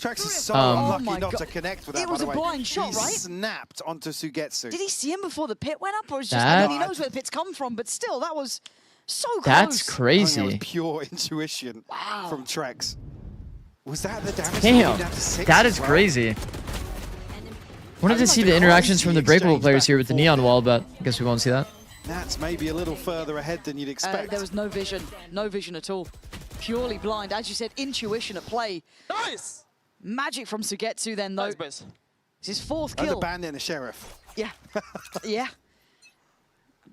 Speaker 17: Trex is so
Speaker 14: Oh
Speaker 17: unlucky
Speaker 14: my
Speaker 17: not
Speaker 14: God.
Speaker 17: to connect with that,
Speaker 14: It was
Speaker 17: by the
Speaker 14: a
Speaker 17: way.
Speaker 14: blind shot,
Speaker 17: He
Speaker 14: right?
Speaker 17: snapped onto Sugetsu.
Speaker 14: Did he see him before the pit went up, or is just?
Speaker 3: That-
Speaker 14: I mean, he knows where the pit's come from, but still, that was so close.
Speaker 3: That's
Speaker 17: I think that
Speaker 3: crazy.
Speaker 17: was pure intuition from Trex. Was that the damage?
Speaker 3: Damn,
Speaker 17: Down to 6
Speaker 3: that
Speaker 17: as
Speaker 3: is
Speaker 17: well?
Speaker 3: crazy. Wanted to see the interactions from the breakable players here with the neon wall, but I guess we won't see that.
Speaker 17: That's maybe a little further ahead than you'd expect.
Speaker 14: There was no vision at all. purely blind. As you said, intuition at play.
Speaker 12: Nice!
Speaker 14: Magic from Sugetsu then, though.
Speaker 12: Nice,
Speaker 14: It's his 4th
Speaker 17: There's
Speaker 14: kill.
Speaker 17: a bandit and a sheriff.
Speaker 14: Yeah. Yeah.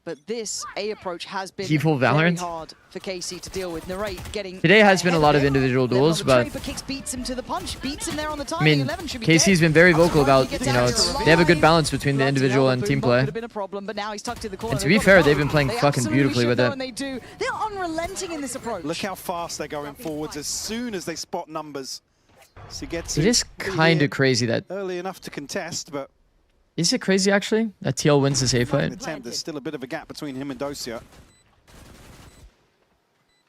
Speaker 14: But this A approach has been
Speaker 3: People
Speaker 14: very
Speaker 3: Valorant.
Speaker 14: hard for KC to deal with. Narrate getting
Speaker 3: Today has been a
Speaker 14: ahead
Speaker 3: lot
Speaker 14: of
Speaker 3: of
Speaker 14: it.
Speaker 3: individual
Speaker 14: Then on
Speaker 3: duels,
Speaker 14: the
Speaker 3: but
Speaker 14: trade, Kicks beats him to the punch, beats him there on the
Speaker 3: I
Speaker 14: timing.
Speaker 3: mean,
Speaker 14: 11 should be
Speaker 3: Casey's
Speaker 14: dead.
Speaker 3: been very vocal
Speaker 14: Surprised
Speaker 3: about,
Speaker 14: he gets
Speaker 3: you know,
Speaker 14: out
Speaker 3: it's,
Speaker 14: to
Speaker 3: they have a good
Speaker 14: revive.
Speaker 3: balance between the
Speaker 14: Granted,
Speaker 3: individual
Speaker 14: Elbow
Speaker 3: and
Speaker 14: Boom
Speaker 3: team
Speaker 14: Bob
Speaker 3: play.
Speaker 14: could have been a problem, but now he's tucked in the corner.
Speaker 3: And to
Speaker 14: They've
Speaker 3: be
Speaker 14: got
Speaker 3: fair,
Speaker 14: the
Speaker 3: they've been
Speaker 14: bomb.
Speaker 3: playing
Speaker 14: They
Speaker 3: fucking
Speaker 14: absolutely
Speaker 3: beautifully
Speaker 14: should,
Speaker 3: with
Speaker 14: though,
Speaker 3: it.
Speaker 14: and they do. They're unrelenting in this approach.
Speaker 17: Look how fast they're going forwards as soon as they spot numbers. Sugetsu
Speaker 3: It is kind of crazy that...
Speaker 17: early enough to contest, but
Speaker 3: Is it crazy, actually, that TL wins the safe fight?
Speaker 17: attempt. There's still a bit of a gap between him and Dosia.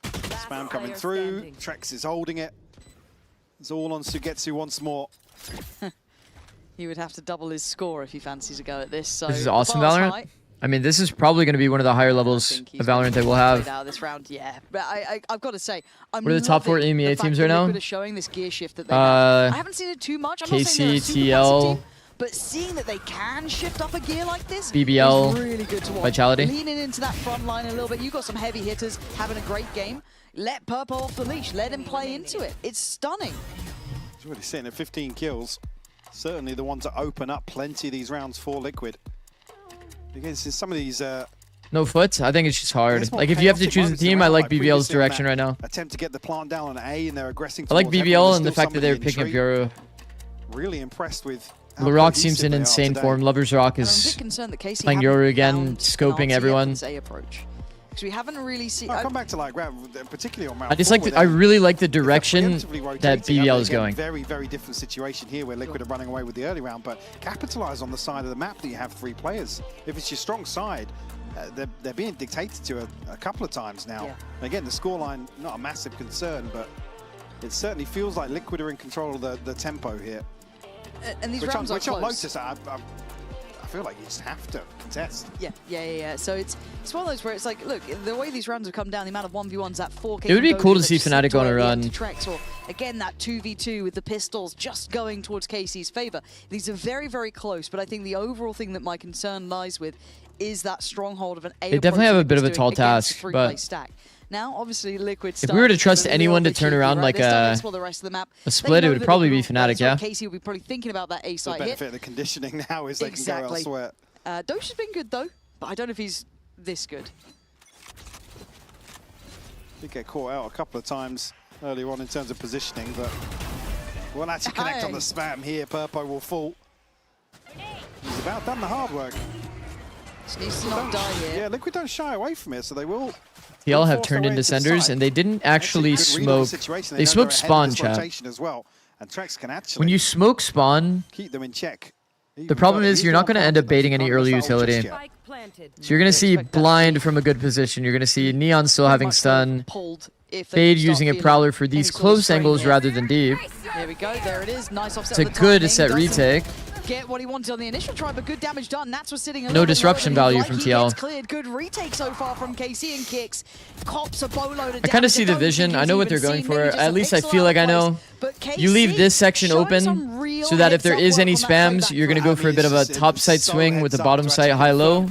Speaker 17: Spam coming through. Trex is holding it. It's all on Sugetsu once more.
Speaker 14: He would have to double his score if he fancies a go at this. So
Speaker 3: This is
Speaker 14: the
Speaker 3: awesome,
Speaker 14: bar's
Speaker 3: Valorant.
Speaker 14: high.
Speaker 3: I mean, this is probably going to be one of the higher levels of Valorant they will
Speaker 14: Played
Speaker 3: have.
Speaker 14: out this round, yeah. But I've got to say, I'm
Speaker 3: What are the top 4
Speaker 14: loving
Speaker 3: EMEA
Speaker 14: the fact
Speaker 3: teams
Speaker 14: that
Speaker 3: right now?
Speaker 14: Liquid are showing this gear shift that they have. I haven't seen it too much. I'm not saying they're a
Speaker 3: KC,
Speaker 14: super passive
Speaker 3: TL,
Speaker 14: team, but seeing that they can shift up a gear like this
Speaker 3: BBL,
Speaker 14: is really good to watch.
Speaker 3: Vitality.
Speaker 14: Leaning into that front line a little bit. You've got some heavy hitters having a great game. Let Purple off the leash. Let him play into it. It's stunning.
Speaker 17: He's already sitting at 15 kills. Certainly the one to open up plenty of these rounds for Liquid. Against some of these...
Speaker 3: No foot? I think it's just hard. Like, if you have to choose a team, I like BBL's direction right now.
Speaker 17: Attempt to get the plant down on A, and they're aggressing.
Speaker 3: I like
Speaker 17: towards
Speaker 3: BBL and the
Speaker 17: still
Speaker 3: fact that they're
Speaker 17: somebody in
Speaker 3: picking up
Speaker 17: tree.
Speaker 3: Yoru.
Speaker 17: Really impressed with how
Speaker 3: LeRock seems
Speaker 17: cohesive
Speaker 3: in
Speaker 17: they are
Speaker 3: insane
Speaker 17: today.
Speaker 3: form. Lovers Rock
Speaker 14: And I'm a
Speaker 3: is
Speaker 14: bit concerned that KC
Speaker 3: playing
Speaker 14: haven't
Speaker 3: Yoru again,
Speaker 14: found an
Speaker 3: scoping
Speaker 14: answer yet
Speaker 3: everyone.
Speaker 14: for this A approach. Because we haven't really seen...
Speaker 17: I'll come back to like particularly on round
Speaker 3: I just like.
Speaker 17: four,
Speaker 3: I really like the direction
Speaker 17: preemptively
Speaker 3: that
Speaker 17: rotating,
Speaker 3: BBL
Speaker 17: and
Speaker 3: is
Speaker 17: again,
Speaker 3: going.
Speaker 17: Very, very different situation here where Liquid are running away with the early round, but capitalize on the side of the map that you have 3 players. If it's your strong side, they're being dictated to a couple of times now.
Speaker 14: Yeah.
Speaker 17: Again, the scoreline, not a massive concern, but it certainly feels like Liquid are in control of the tempo here.
Speaker 14: And these
Speaker 17: which
Speaker 14: rounds are
Speaker 17: which on
Speaker 14: close.
Speaker 17: Lotus, I feel like you just have to contest.
Speaker 14: Yeah. So it's one of those where it's like, look, the way these rounds have come down, the amount of 1v1s, that 4K.
Speaker 3: It would be cool to see Fnatic go on a run.
Speaker 14: Trex, or again, that 2v2 with the pistols just going towards KC's favor. These are very, very close, but I think the overall thing that my concern lies with is that stronghold of an A.
Speaker 3: They definitely have a bit of a
Speaker 14: doing
Speaker 3: tall
Speaker 14: against
Speaker 3: task,
Speaker 14: the 3-play
Speaker 3: but
Speaker 14: stack. Now, obviously, Liquid.
Speaker 3: if we were to trust
Speaker 14: a
Speaker 3: anyone to
Speaker 14: little bit
Speaker 3: turn
Speaker 14: cheeky,
Speaker 3: around
Speaker 14: right?
Speaker 3: like
Speaker 14: They start to
Speaker 3: a
Speaker 14: explore the rest of the map. They
Speaker 3: split, it
Speaker 14: know
Speaker 3: would
Speaker 14: that
Speaker 3: probably be
Speaker 14: will-
Speaker 3: Fnatic, yeah.
Speaker 14: KC will be probably thinking about that A
Speaker 17: The
Speaker 14: site hit.
Speaker 17: benefit of the conditioning now is they can go elsewhere.
Speaker 14: Dosha's been good though, but I don't know if he's this good.
Speaker 17: Did get caught out a couple of times earlier on in terms of positioning, but won't actually connect on the spam here. Purpo will fall. He's about done the hard work.
Speaker 14: Just needs to not die here.
Speaker 17: Yeah, Liquid don't shy away from it, so they will.
Speaker 3: TL have turned into senders, and they didn't actually smoke. They smoked spawn, chat.
Speaker 17: As well, and Trex can actually
Speaker 3: When you smoke spawn,
Speaker 17: keep them in check.
Speaker 3: the problem is you're not going to end up baiting any early utility. So you're going to see blind from a good position. You're going to see Neon still having stun. Fade using a Prowler for these close angles rather than deep.
Speaker 14: There we go. There it is. Nice offset.
Speaker 3: It's a good set retake.
Speaker 14: Get what he wanted on the initial try, but good damage done. Nats was sitting a
Speaker 3: No
Speaker 14: little bit
Speaker 3: disruption
Speaker 14: lower than
Speaker 3: value
Speaker 14: he'd
Speaker 3: from
Speaker 14: like. He
Speaker 3: TL.
Speaker 14: gets cleared. Good retake so far from KC and Kicks. Cops a boatload of
Speaker 3: I kind of see the vision. I know what they're going for. At least I feel like I know. You leave this section open so that if there is any spams, you're going to go for a bit of a top side swing with the bottom side high-low.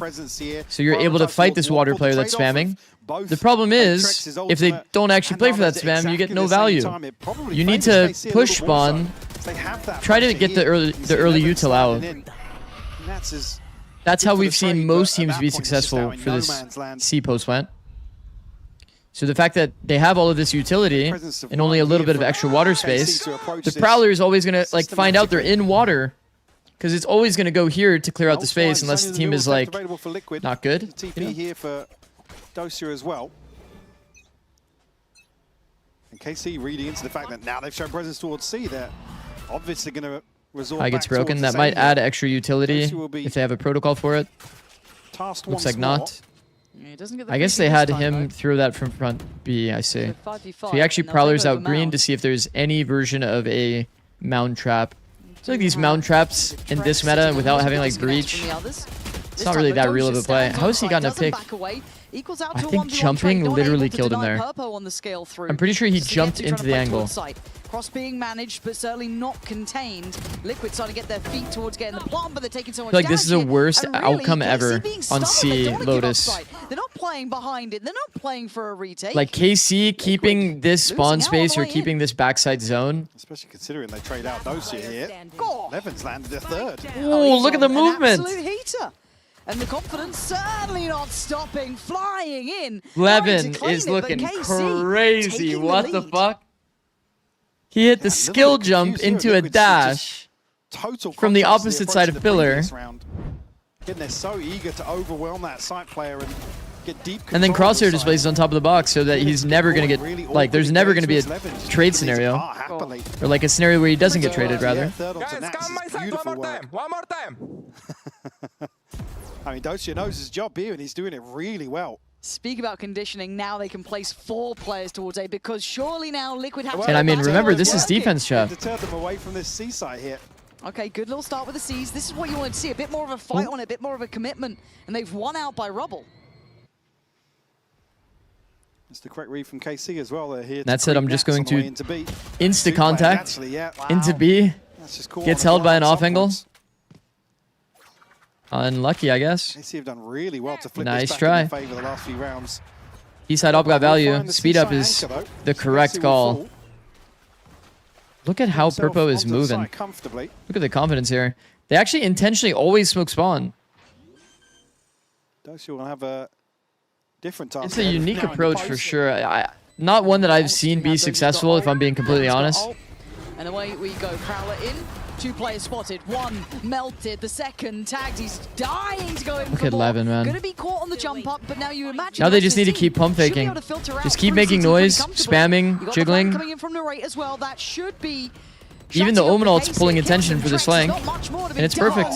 Speaker 3: So you're able to fight this water player that's spamming. The problem is, if they don't actually play for that spam, you get no value. You need to push spawn, try to get the early util out. That's how we've seen most teams be successful for this C post plant. So the fact that they have all of this utility and only a little bit of extra water space, the Prowler is always going to like find out they're in water, because it's always going to go here to clear out the space unless the team is like not good.
Speaker 17: TP here for Dosia as well. And KC reading into the fact that now they've shown presence towards C, they're obviously going to resort
Speaker 3: High
Speaker 17: back
Speaker 3: gets broken.
Speaker 17: towards
Speaker 3: That
Speaker 17: the
Speaker 3: might
Speaker 17: same
Speaker 3: add
Speaker 17: here.
Speaker 3: extra utility if they have a protocol for it.
Speaker 17: Tasked
Speaker 3: Looks
Speaker 17: once
Speaker 3: like
Speaker 17: more.
Speaker 3: not.
Speaker 14: Yeah, he doesn't get the
Speaker 3: I guess
Speaker 14: free
Speaker 3: they
Speaker 14: kill
Speaker 3: had
Speaker 14: this time,
Speaker 3: him
Speaker 14: though.
Speaker 3: throw that from front B, I see.
Speaker 14: So 5v5,
Speaker 3: So he actually
Speaker 14: and they'll
Speaker 3: prowlers
Speaker 14: take over
Speaker 3: out green
Speaker 14: Mound.
Speaker 3: to see if there's any version of a mound trap. It's like these mound traps in this meta without having like breach. It's not really that real of a play. How has he gotten a pick? I think jumping literally killed him there. I'm pretty sure he jumped into the angle.
Speaker 14: Cross being managed, but certainly not contained. Liquid starting to get their feet towards getting the plant, but they're taking so much
Speaker 3: I feel like this is the
Speaker 14: damage here.
Speaker 3: worst
Speaker 14: And really,
Speaker 3: outcome
Speaker 14: KC
Speaker 3: ever
Speaker 14: being
Speaker 3: on
Speaker 14: stunned, but
Speaker 3: C
Speaker 14: they don't wanna give up
Speaker 3: Lotus.
Speaker 14: sight. They're not playing behind it. They're not playing for a retake.
Speaker 3: Like KC keeping this spawn
Speaker 14: losing out
Speaker 3: space
Speaker 14: on the
Speaker 3: or
Speaker 14: way
Speaker 3: keeping this backside zone.
Speaker 17: Especially considering they trade out Dosia here. Levin's landed a third.
Speaker 3: Oh, look at the movement.
Speaker 14: An absolute heater. And the confidence certainly not stopping, flying in.
Speaker 3: Levin is looking crazy. What the fuck? He hit the skill jump into a dash from the opposite side of pillar.
Speaker 17: Again, they're so eager to overwhelm that site player and get deep control.
Speaker 3: And then Crosshair displays on top of the box so that he's never going to get, like, there's never going to be a trade scenario. Or like a scenario where he doesn't get traded, rather.
Speaker 15: Guys, come my side one more time. One more time.
Speaker 17: I mean, Dosia knows his job here, and he's doing it really well.
Speaker 14: Speak about conditioning. Now they can place 4 players towards A, because surely now Liquid have to...
Speaker 3: And I mean, remember, this is defense, Chef.
Speaker 17: Deter them away from this C site here.
Speaker 14: Okay, good little start with the C's. This is what you want to see. A bit more of a fight on it, a bit more of a commitment. And they've won out by rubble.
Speaker 17: That's the correct read from KC as well. They're here.
Speaker 3: That's it. I'm just going to insta-contact into B. Gets held by an off angle. Unlucky, I guess.
Speaker 17: KC have done really well to flip
Speaker 3: nice
Speaker 17: this back
Speaker 3: try.
Speaker 17: in their favor the last few rounds.
Speaker 3: Eastside up got value. Speed up is the correct call. Look at how Purpo is moving. Look at the confidence here. They actually intentionally always smoke spawn.
Speaker 17: Dosia will have a different task.
Speaker 3: It's a unique approach for sure. Not one that I've seen be successful, if I'm being completely honest.
Speaker 14: And away we go. Prowler in. 2 players spotted. 1 melted. The second tagged. He's dying to go in.
Speaker 3: Look at Levin, man.
Speaker 14: Going to be caught on the jump up, but now you imagine.
Speaker 3: Now they just need to keep pump faking. Just keep making noise, spamming, jiggling.
Speaker 14: Coming in from Narrate as well. That should be.
Speaker 3: Even the Omen ult's pulling attention for this flank, and it's perfect.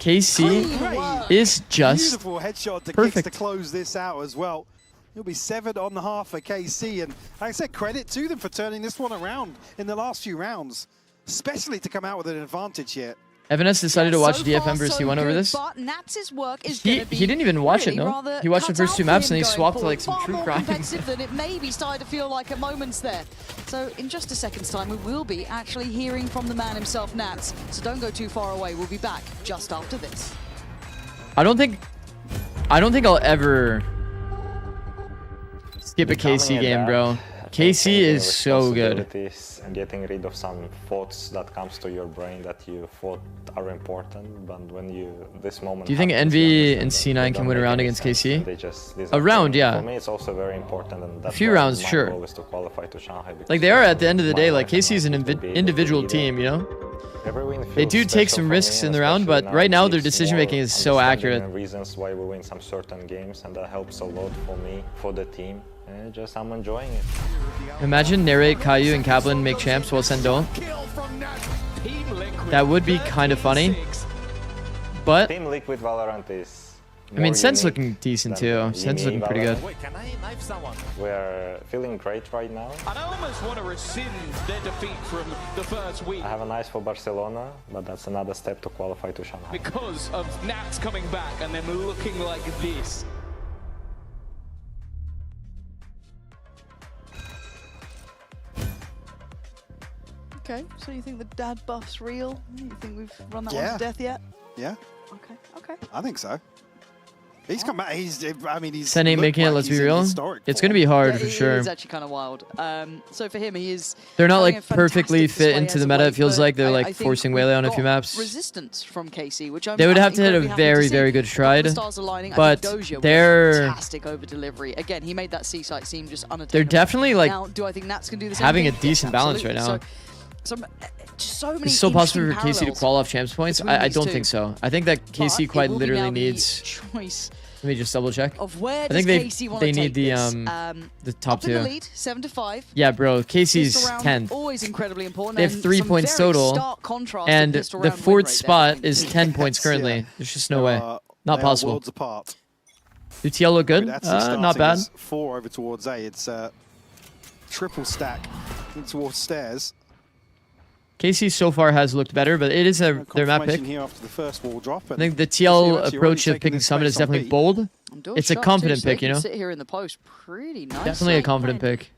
Speaker 3: KC is just
Speaker 17: beautiful headshot to
Speaker 3: perfect.
Speaker 17: Zikz to close this out as well. It'll be 7 on the half for KC, and like I said, credit to them for turning this one around in the last few rounds, especially to come out with an advantage here.
Speaker 3: Evan has decided to watch DFM versus T1 over this. He didn't even watch it, no? He watched the first 2 maps and he swapped to like some true crime.
Speaker 14: Than it maybe started to feel like at moments there. So in just a second's time, we will be actually hearing from the man himself, Nats. So don't go too far away. We'll be back just after this.
Speaker 3: I don't think I'll ever skip a KC game, bro. KC is so good.
Speaker 10: And getting rid of some thoughts that comes to your brain that you thought are important, but when you this moment.
Speaker 3: Do you think Envy and C9 can win a round against KC? A round, yeah.
Speaker 10: For me, it's also very important, and that's
Speaker 3: a few rounds, sure.
Speaker 10: Goal is to qualify to Shanghai.
Speaker 3: Like they are at the end of the day. Like KC is an individual team, you know. They do take some risks in the round, but right now their decision making is so accurate.
Speaker 10: Reasons why we win some certain games, and that helps a lot for me, for the team. And just I'm enjoying it.
Speaker 3: Imagine Narrate, Caillou, and Kaplan make champs while Sen don't. That would be kind of funny. But
Speaker 10: Team Liquid Valorant is.
Speaker 3: I mean, Sen's looking decent too. Sen's looking pretty good.
Speaker 10: Wait, can I knife someone? We're feeling great right now.
Speaker 7: And I almost want to rescind their defeat from the first week.
Speaker 10: I have a knife for Barcelona, but that's another step to qualify to Shanghai.
Speaker 7: Because of Nats coming back and them looking like this.
Speaker 14: Okay, so you think the dad buff's real? You think we've run that one to death yet?
Speaker 17: Yeah.
Speaker 14: Okay, okay.
Speaker 17: I think so. He's come back. He's.
Speaker 3: Sen ain't making it, let's be real. It's going to be hard for sure.
Speaker 14: It's actually kind of wild. So for him, he is.
Speaker 3: They're not like perfectly fit into the meta. It feels like they're like forcing Waylay on a few maps.
Speaker 14: Resistance from KC, which
Speaker 3: they would have to hit a very, very good stride. But they're
Speaker 14: fantastic over delivery. Again, he made that C site seem just unattainable.
Speaker 3: They're definitely like
Speaker 14: now, do I think Nats can do the same
Speaker 3: having
Speaker 14: thing?
Speaker 3: a decent balance right now.
Speaker 14: So many.
Speaker 3: It's so possible for KC to qual off champs points. I don't think so. I think that KC quite literally needs. Let me just double check.
Speaker 14: Of where
Speaker 3: I think they need the top 2.
Speaker 14: The lead, 7-5.
Speaker 3: Yeah, bro. KC's 10th.
Speaker 14: Always incredibly important.
Speaker 3: They have 3 points total, and the 4th spot is 10 points currently. There's just no way. Not possible. Do TL look good? Not bad.
Speaker 17: 4 over towards A. It's triple stack towards stairs.
Speaker 3: KC so far has looked better, but it is their map pick.
Speaker 17: Here after the first wall drop,
Speaker 3: I think the TL approach of picking Summit is definitely bold. It's a confident pick, you know?
Speaker 14: Sit here in the post pretty nice.
Speaker 3: Definitely a confident pick.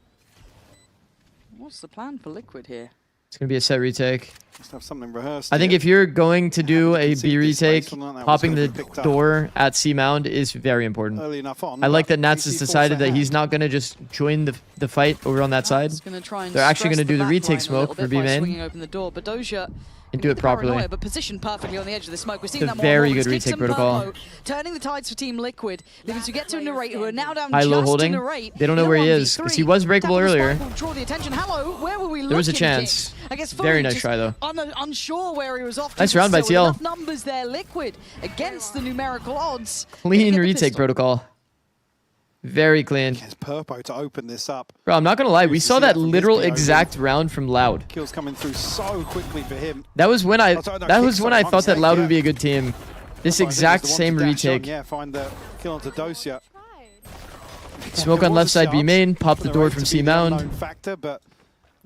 Speaker 14: What's the plan for Liquid here?
Speaker 3: It's going to be a set retake.
Speaker 17: Must have something rehearsed.
Speaker 3: I think
Speaker 17: here.
Speaker 3: if you're going to do a B retake,
Speaker 17: on that, that was
Speaker 3: popping
Speaker 17: gonna
Speaker 3: the
Speaker 17: be picked up
Speaker 3: door at C Mound is very important.
Speaker 17: early enough on,
Speaker 3: I like
Speaker 17: but
Speaker 3: that Nats has
Speaker 17: KC forced
Speaker 3: decided
Speaker 17: their
Speaker 3: that he's
Speaker 17: hand.
Speaker 3: not going to just join the fight over on that side.
Speaker 14: Gonna try and
Speaker 3: They're actually
Speaker 14: stress
Speaker 3: going to do the
Speaker 14: back
Speaker 3: retake
Speaker 14: line a
Speaker 3: smoke
Speaker 14: little
Speaker 3: for
Speaker 14: bit
Speaker 3: B
Speaker 14: by
Speaker 3: main
Speaker 14: swinging open the door, but Doja
Speaker 3: and do it properly.
Speaker 14: paranoia, but positioned perfectly on the edge of the smoke. We're seeing
Speaker 3: It's a
Speaker 14: that more
Speaker 3: very
Speaker 14: and more.
Speaker 3: good
Speaker 14: Zikz
Speaker 3: retake
Speaker 14: and
Speaker 3: protocol.
Speaker 14: Purpo turning the tides for Team Liquid, leaving to get to Narrate, who are now down
Speaker 3: High-low
Speaker 14: just
Speaker 3: holding.
Speaker 14: to Narrate.
Speaker 3: They don't know
Speaker 14: in a
Speaker 3: where he is, 'cause he was breakable
Speaker 14: Tapping the
Speaker 3: earlier.
Speaker 14: spike will draw the attention. Hello, where were we
Speaker 3: There was a
Speaker 14: looking,
Speaker 3: chance.
Speaker 14: Zikz? I guess
Speaker 3: Very
Speaker 14: Fully
Speaker 3: nice
Speaker 14: just
Speaker 3: try, though.
Speaker 14: Unsure where he was off to.
Speaker 3: Nice
Speaker 14: but
Speaker 3: round by
Speaker 14: still, with
Speaker 3: TL.
Speaker 14: enough numbers there, Liquid against the numerical odds.
Speaker 3: Clean
Speaker 14: Get the
Speaker 3: retake
Speaker 14: pistol.
Speaker 3: protocol. Very clean.
Speaker 17: It's Purpo to open this up.
Speaker 3: Bro, I'm not going to lie. We
Speaker 17: Good to
Speaker 3: saw
Speaker 17: see
Speaker 3: that
Speaker 17: that from
Speaker 3: literal
Speaker 17: his POV.
Speaker 3: exact round from Loud.
Speaker 17: Kills coming through so quickly for him.
Speaker 3: That was when I
Speaker 17: Oh, sorry, no,
Speaker 3: that
Speaker 17: kicks,
Speaker 3: was when
Speaker 17: sorry,
Speaker 3: I
Speaker 17: my
Speaker 3: thought that
Speaker 17: mistake,
Speaker 3: Loud
Speaker 17: yeah.
Speaker 3: would be a good team. This
Speaker 17: I think it was
Speaker 3: exact
Speaker 17: the one
Speaker 3: same
Speaker 17: to dash on,
Speaker 3: retake.
Speaker 17: yeah, find the kill onto Dosia.
Speaker 3: Smoke
Speaker 17: There
Speaker 3: on
Speaker 17: was
Speaker 3: left
Speaker 17: a
Speaker 3: side B
Speaker 17: chance
Speaker 3: main, pop
Speaker 17: for
Speaker 3: the
Speaker 17: the
Speaker 3: door
Speaker 17: rate
Speaker 3: from
Speaker 17: to
Speaker 3: C
Speaker 17: be the
Speaker 3: Mound.
Speaker 17: unknown factor, but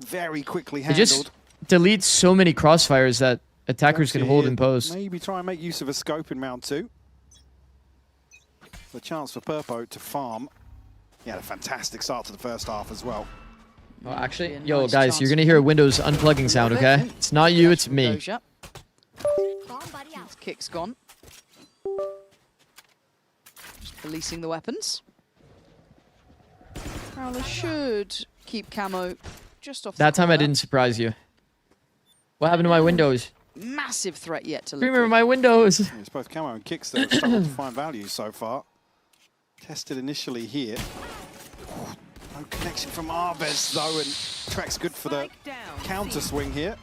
Speaker 17: very quickly
Speaker 3: It
Speaker 17: handled.
Speaker 3: just deletes so many crossfires that attackers can
Speaker 17: Dosia
Speaker 3: hold
Speaker 17: here,
Speaker 3: in post.
Speaker 17: Maybe try and make use of a scope in round 2. The chance for Purpo to farm. He had a fantastic start to the first half as well.
Speaker 3: Oh, actually,
Speaker 14: a
Speaker 3: yo
Speaker 14: nice
Speaker 3: guys,
Speaker 14: chance
Speaker 3: you're gonna hear a Windows unplugging sound, okay? It's not you, it's me.
Speaker 14: Doja. His kick's gone. Just releasing the weapons. Prowler should keep camo just off
Speaker 3: That
Speaker 14: the
Speaker 3: time I
Speaker 14: corner.
Speaker 3: didn't surprise you. What happened to my Windows?
Speaker 14: Massive threat yet to
Speaker 3: Remember
Speaker 14: Liquid.
Speaker 3: my Windows.
Speaker 17: It's both camo and kicks that have struggled to find value so far. Tested initially here. No connection from Arvez though, and Trek's good for the counter swing here.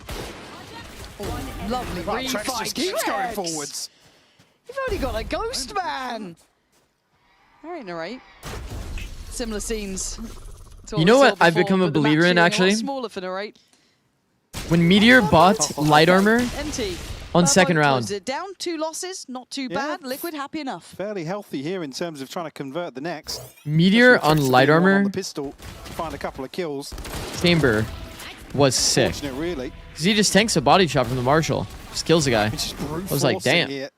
Speaker 14: Lovely
Speaker 17: Right, Trex
Speaker 14: refight.
Speaker 17: just keeps going
Speaker 14: Trex!
Speaker 17: forwards.
Speaker 14: You've only got a ghost man. All right, Narrate. Similar scenes. to
Speaker 3: You
Speaker 14: we
Speaker 3: know
Speaker 14: saw
Speaker 3: what I've
Speaker 14: before,
Speaker 3: become a
Speaker 14: but the
Speaker 3: believer
Speaker 14: match
Speaker 3: in,
Speaker 14: here a lot
Speaker 3: actually?
Speaker 14: Smaller for Narrate.
Speaker 3: When Meteor bought light armor
Speaker 14: NT.
Speaker 3: on second
Speaker 14: Purpo
Speaker 3: round,
Speaker 14: closes it down, 2 losses, not too bad. Liquid happy enough.
Speaker 17: Fairly healthy here in terms of trying to convert the next.
Speaker 3: Meteor on
Speaker 17: Trex
Speaker 3: light
Speaker 17: being one on
Speaker 3: armor
Speaker 17: the pistol to find a couple of kills.
Speaker 3: chamber was sick.
Speaker 17: Fortunate, really.
Speaker 3: Because he just tanks a body shot from the Marshall. Just kills the guy.
Speaker 17: It's just brute
Speaker 3: I was like,
Speaker 17: forcing
Speaker 3: damn.
Speaker 17: here.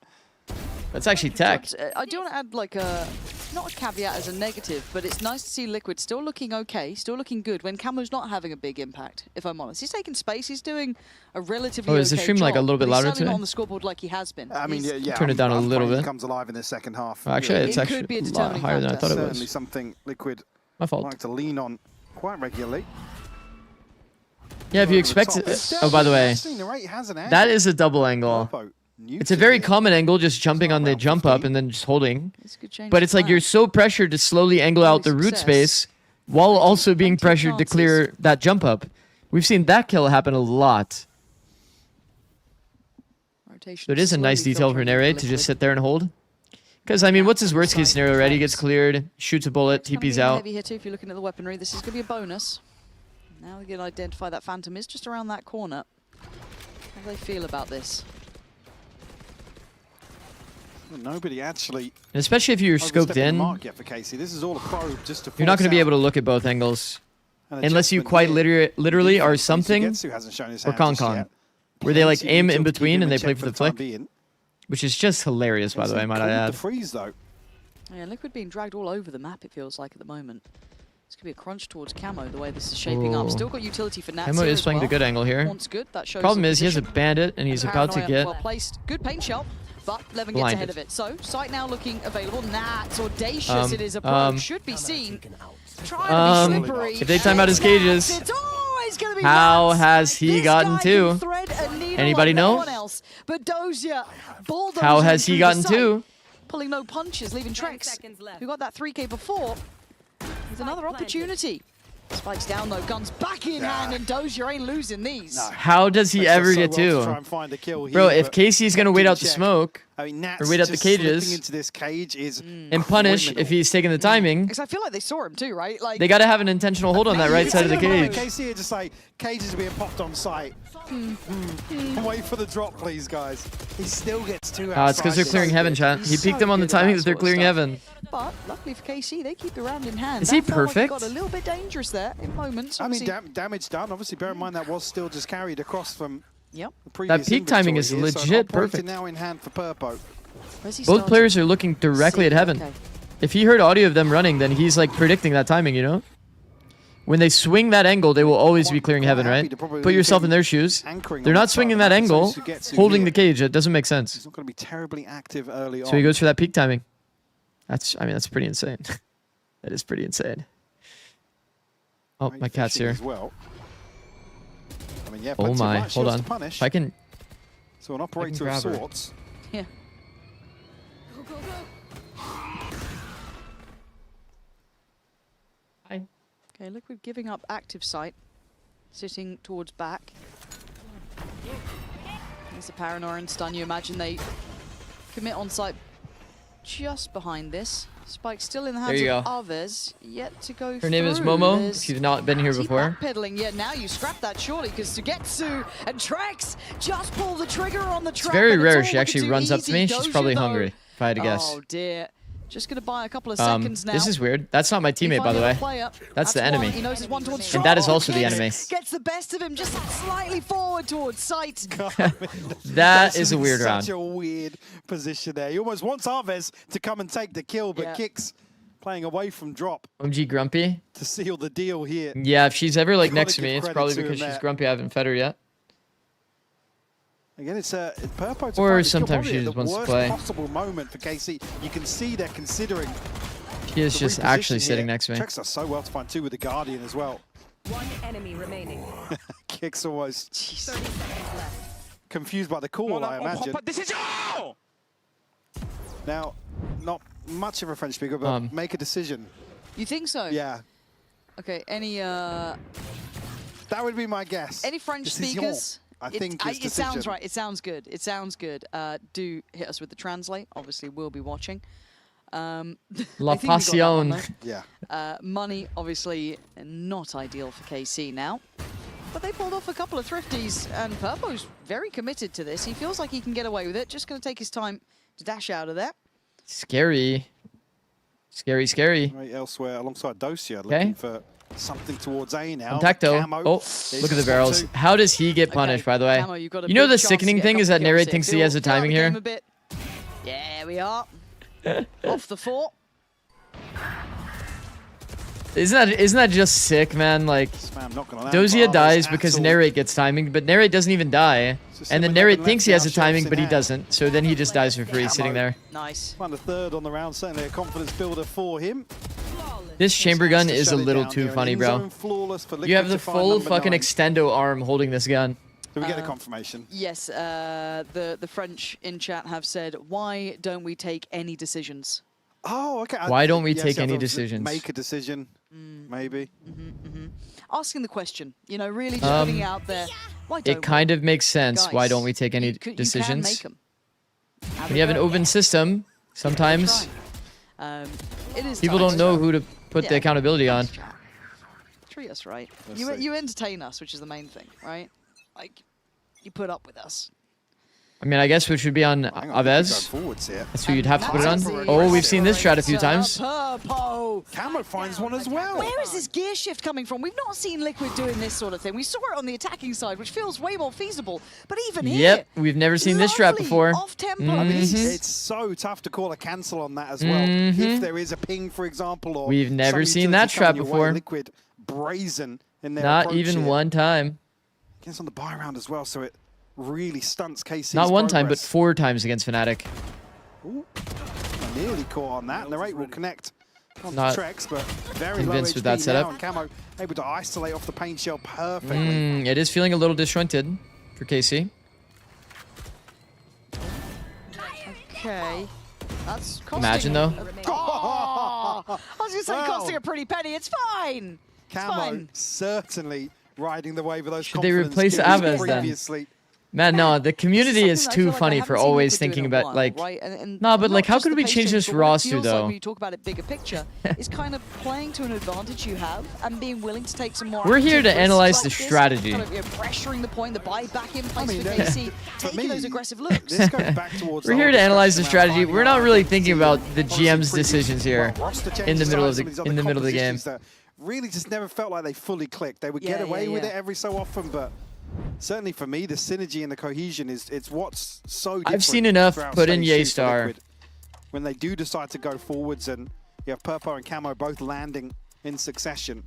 Speaker 3: That's actually tech.
Speaker 14: But, I do want to add like a, not a caveat as a negative, but it's nice to see Liquid still looking okay, still looking good when Camo's not having a big impact, if I'm honest. He's taking space, he's doing a relatively
Speaker 3: Oh, is the
Speaker 14: okay
Speaker 3: stream, like, a
Speaker 14: job,
Speaker 3: little bit
Speaker 14: but he's
Speaker 3: louder
Speaker 14: certainly not
Speaker 3: today?
Speaker 14: on the scoreboard like he has been.
Speaker 17: I mean,
Speaker 14: He's-
Speaker 17: yeah.
Speaker 3: Turn it down a
Speaker 17: I'm
Speaker 3: little
Speaker 17: afraid
Speaker 3: bit.
Speaker 17: He comes alive in the second half.
Speaker 3: Well, actually, it's
Speaker 14: It
Speaker 3: actually
Speaker 14: could be a
Speaker 3: a lot
Speaker 14: determining
Speaker 3: higher than I
Speaker 14: factor.
Speaker 3: thought it
Speaker 17: Certainly
Speaker 3: was.
Speaker 17: something Liquid
Speaker 3: My fault.
Speaker 17: like to lean on quite regularly.
Speaker 3: Yeah, if you expect it. Oh, by the way, that is a double angle. It's a very common angle, just jumping on the jump up and then just holding. But it's like you're so pressured to slowly angle out the root space while also being pressured to clear that jump up. We've seen that kill happen a lot. So it is a nice detail for Narrate to just sit there and hold. Because, I mean, what's his worst case scenario, right? He gets cleared, shoots a bullet, TP's out.
Speaker 14: Heavy hitter if you're looking at the weaponry. This is going to be a bonus. Now they're going to identify that Phantom is just around that corner. How do they feel about this?
Speaker 17: Nobody actually.
Speaker 3: And especially if you're scoped
Speaker 17: overstepping the
Speaker 3: in,
Speaker 17: mark yet for KC. This is all a probe just to
Speaker 3: you're not going to be
Speaker 17: force
Speaker 3: able to look at both angles.
Speaker 17: an
Speaker 3: Unless you
Speaker 17: adjustment
Speaker 3: quite
Speaker 17: here.
Speaker 3: literally are
Speaker 17: Defense,
Speaker 3: something
Speaker 17: Getsu hasn't shown his
Speaker 3: or
Speaker 17: hand just
Speaker 3: Kong,
Speaker 17: yet.
Speaker 3: where they like
Speaker 17: KC
Speaker 3: aim
Speaker 17: needs
Speaker 3: in
Speaker 17: to keep
Speaker 3: between
Speaker 17: him
Speaker 3: and
Speaker 17: in
Speaker 3: they play
Speaker 17: check
Speaker 3: for the
Speaker 17: time
Speaker 3: flick,
Speaker 17: being.
Speaker 3: which is just hilarious, by the way, might I
Speaker 17: Called
Speaker 3: add.
Speaker 17: the freeze though.
Speaker 14: Yeah, Liquid being dragged all over the map, it feels like, at the moment. It's going to be a crunch towards Camo, the way this is shaping up.
Speaker 3: Ooh.
Speaker 14: Still got utility for Nats
Speaker 3: Camo
Speaker 14: here
Speaker 3: is
Speaker 14: as
Speaker 3: playing the
Speaker 14: well.
Speaker 3: good angle here.
Speaker 14: Wants good. That shows
Speaker 3: Problem
Speaker 14: the
Speaker 3: is, he has a
Speaker 14: position.
Speaker 3: bandit, and he's about to
Speaker 14: Paranoia
Speaker 3: get...
Speaker 14: well placed. Good paint shell, but Levin gets
Speaker 3: blinded.
Speaker 14: ahead of it. So, sight now looking available. Nats, audacious in his approach. Should be seen. Trying to be slippery.
Speaker 3: If they time out his cages,
Speaker 14: It's always going to be
Speaker 3: how
Speaker 14: Nats.
Speaker 3: has he
Speaker 14: This
Speaker 3: gotten
Speaker 14: guy
Speaker 3: two?
Speaker 14: can thread a needle
Speaker 3: Anybody
Speaker 14: like
Speaker 3: know?
Speaker 14: no one else. But Doja, bulldozing
Speaker 3: How has
Speaker 14: through
Speaker 3: he
Speaker 14: the
Speaker 3: gotten
Speaker 14: sight,
Speaker 3: two?
Speaker 14: pulling no punches, leaving Trex, who got that 3K before, with another opportunity. Spikes down though, guns back in hand, and Doja ain't losing these.
Speaker 3: How does he ever get two? Bro, if Casey's going to wait out the smoke,
Speaker 17: I mean, Nats
Speaker 3: or wait out the
Speaker 17: just slipping
Speaker 3: cages,
Speaker 17: into this cage is
Speaker 3: and punish
Speaker 17: criminal.
Speaker 3: if he's taking the timing,
Speaker 14: Because I feel like they saw him too, right? Like
Speaker 3: they got to have an intentional hold on that right side of the cage.
Speaker 17: KC just say cages are being popped on sight. Wait for the drop, please, guys. He still gets two.
Speaker 3: It's because they're clearing heaven, chat. He peeked them on the timing that they're clearing heaven.
Speaker 14: But luckily for KC, they keep the round in hand.
Speaker 3: Is he
Speaker 14: That felt like it
Speaker 3: perfect?
Speaker 14: got a little bit dangerous there in moments.
Speaker 17: I mean,
Speaker 14: Obviously-
Speaker 17: damage done. Obviously, bear in mind that was still just carried across from
Speaker 14: Yep.
Speaker 17: the previous
Speaker 3: peak timing is
Speaker 17: inventory here, so
Speaker 3: legit
Speaker 17: hot points are
Speaker 3: perfect.
Speaker 17: now in hand for Purpo.
Speaker 3: Both players are looking directly at heaven.
Speaker 14: Okay.
Speaker 3: If he heard audio of them running, then he's like predicting that timing, you know? when they swing that angle, they will always be clearing heaven, right? Put yourself in their shoes. They're not swinging that angle, holding the cage. It doesn't make sense.
Speaker 17: He's not going to be terribly active early on.
Speaker 3: So he goes for that peak timing. I mean, that's pretty insane. That is pretty insane. Oh, my cat's here.
Speaker 17: As well. I mean, yeah,
Speaker 3: Oh my, hold on.
Speaker 17: Punish.
Speaker 3: If I can...
Speaker 17: So an operator of
Speaker 3: grab her.
Speaker 17: sorts.
Speaker 14: Yeah.
Speaker 3: Hi.
Speaker 14: Okay, Liquid giving up active sight, sitting towards back. There's the paranoia and stun. You imagine they commit on site just behind this. Spike still in the hands of Alves, yet to go
Speaker 3: Her name is Momo, if you've not been here before.
Speaker 14: Backpedaling, yeah, now you scrap that surely, because Sugetsu and Trex just pull the trigger on the trap.
Speaker 3: It's very rare she actually runs up to me. She's probably hungry, if I had to guess.
Speaker 14: Oh dear. Just going to buy a couple of seconds now.
Speaker 3: This is weird. That's not my teammate, by the way. That's the enemy.
Speaker 14: He knows his one towards
Speaker 3: and that is also the enemy.
Speaker 14: Gets the best of him, just slightly forward towards sight.
Speaker 3: That is a weird round.
Speaker 17: Such a weird position there. He almost wants Alves to come and take the kill, but Kicks playing away from drop.
Speaker 3: OMG Grumpy.
Speaker 17: To seal the deal here.
Speaker 3: Yeah, if she's ever like next to me, it's probably because she's grumpy. I haven't fed her yet.
Speaker 17: Again, it's Purpo to
Speaker 3: or sometimes she just wants to play.
Speaker 17: Possible moment for KC. You can see they're considering.
Speaker 3: She is just actually sitting next to me.
Speaker 17: Checks us so well to find two with the Guardian as well.
Speaker 9: One enemy remaining.
Speaker 17: Kicks almost 30 seconds left. Confused by the call, I imagine. Now, not much of a French speaker, but make a decision.
Speaker 14: You think so?
Speaker 17: Yeah.
Speaker 14: Okay. Any?
Speaker 17: That would be my guess.
Speaker 14: Any French speakers?
Speaker 17: I think
Speaker 14: it sounds right. It sounds good. It sounds good. Do hit us with the translate. Obviously, we'll be watching.
Speaker 3: La Passion.
Speaker 17: Yeah.
Speaker 14: Money, obviously, not ideal for KC now. But they pulled off a couple of thrifties, and Purpo's very committed to this. He feels like he can get away with it. Just going to take his time to dash out of there.
Speaker 3: Scary. Scary, scary.
Speaker 17: Right elsewhere, alongside Dosia, looking for something towards A now.
Speaker 3: Contacto. Oh, look at the barrels. How does he get punished, by the way?
Speaker 14: Camo,
Speaker 3: you know the sickening thing is that Narrate thinks he has a timing here?
Speaker 14: Yeah, we are. Off the fort.
Speaker 3: Isn't that just sick, man? Like, Dosia dies because Narrate gets timing, but Narrate doesn't even die. And then Narrate thinks he has a timing, but he doesn't. So then he just dies for free, sitting there.
Speaker 14: Nice.
Speaker 17: Found a third on the round, certainly a confidence builder for him.
Speaker 3: This chamber gun is a little too funny, bro. You have the full fucking extendo arm holding this gun.
Speaker 17: Do we get a confirmation?
Speaker 14: Yes, the French in chat have said, why don't we take any decisions?
Speaker 17: Oh, okay.
Speaker 3: Why don't we take any decisions?
Speaker 17: Make a decision, maybe.
Speaker 14: Asking the question, you know, really just putting it out there. Why don't
Speaker 3: it kind of makes sense.
Speaker 14: Guys,
Speaker 3: why don't we take any decisions?
Speaker 14: You can make them.
Speaker 3: When you have an open system, sometimes
Speaker 14: it is
Speaker 3: people don't know who to put the accountability on.
Speaker 14: Treat us right. You entertain us, which is the main thing, right? Like, you put up with us.
Speaker 3: I mean, I guess we should be on Alves. That's who you'd have to put it on. Oh, we've seen this strat a few times.
Speaker 17: Camo finds one as well.
Speaker 14: Where is this gear shift coming from? We've not seen Liquid doing this sort of thing. We saw it on the attacking side, which feels way more feasible. But even here,
Speaker 3: yep, we've never seen this strat before.
Speaker 14: Off-tempo.
Speaker 17: It's so tough to call a cancel on that as well. If there is a ping, for example, or
Speaker 3: we've never seen that strat before.
Speaker 17: Liquid brazen in their
Speaker 3: not even one time.
Speaker 17: Gets on the buy round as well, so it really stunts KC's
Speaker 3: Not one
Speaker 17: progress.
Speaker 3: time, but 4 times against Fnatic.
Speaker 17: Ooh, nearly caught on that, and the rate will connect on
Speaker 3: Not
Speaker 17: Trex, but very
Speaker 3: convinced
Speaker 17: low
Speaker 3: with that
Speaker 17: HP
Speaker 3: setup.
Speaker 17: now, and Camo able to isolate off the paint shell perfectly.
Speaker 3: It is feeling a little disjointed for KC.
Speaker 14: Okay. That's costing
Speaker 3: Imagine, though.
Speaker 14: Oh, I was going to say costing a pretty penny. It's fine.
Speaker 17: Camo certainly riding the wave of those.
Speaker 3: Should they replace Alves then? Man, no, the community is too funny for always thinking about, like, no, but like, how could we change this roster, though?
Speaker 14: When you talk about it bigger picture, it's kind of playing to an advantage you have and being willing to take some more.
Speaker 3: We're here to analyze the strategy.
Speaker 14: Kind of, pressuring the point, the buy back in place for KC, taking those aggressive looks.
Speaker 17: This goes back towards
Speaker 3: We're here to analyze the strategy. We're not really thinking about the GM's decisions here in the middle of the game.
Speaker 17: Really just never felt like they fully clicked. They would get away with it every so often, but certainly for me, the synergy and the cohesion it's what's so different.
Speaker 3: I've seen enough put in
Speaker 17: Yay
Speaker 3: Star.
Speaker 17: When they do decide to go forwards, and you have Purpo and Camo both landing in succession.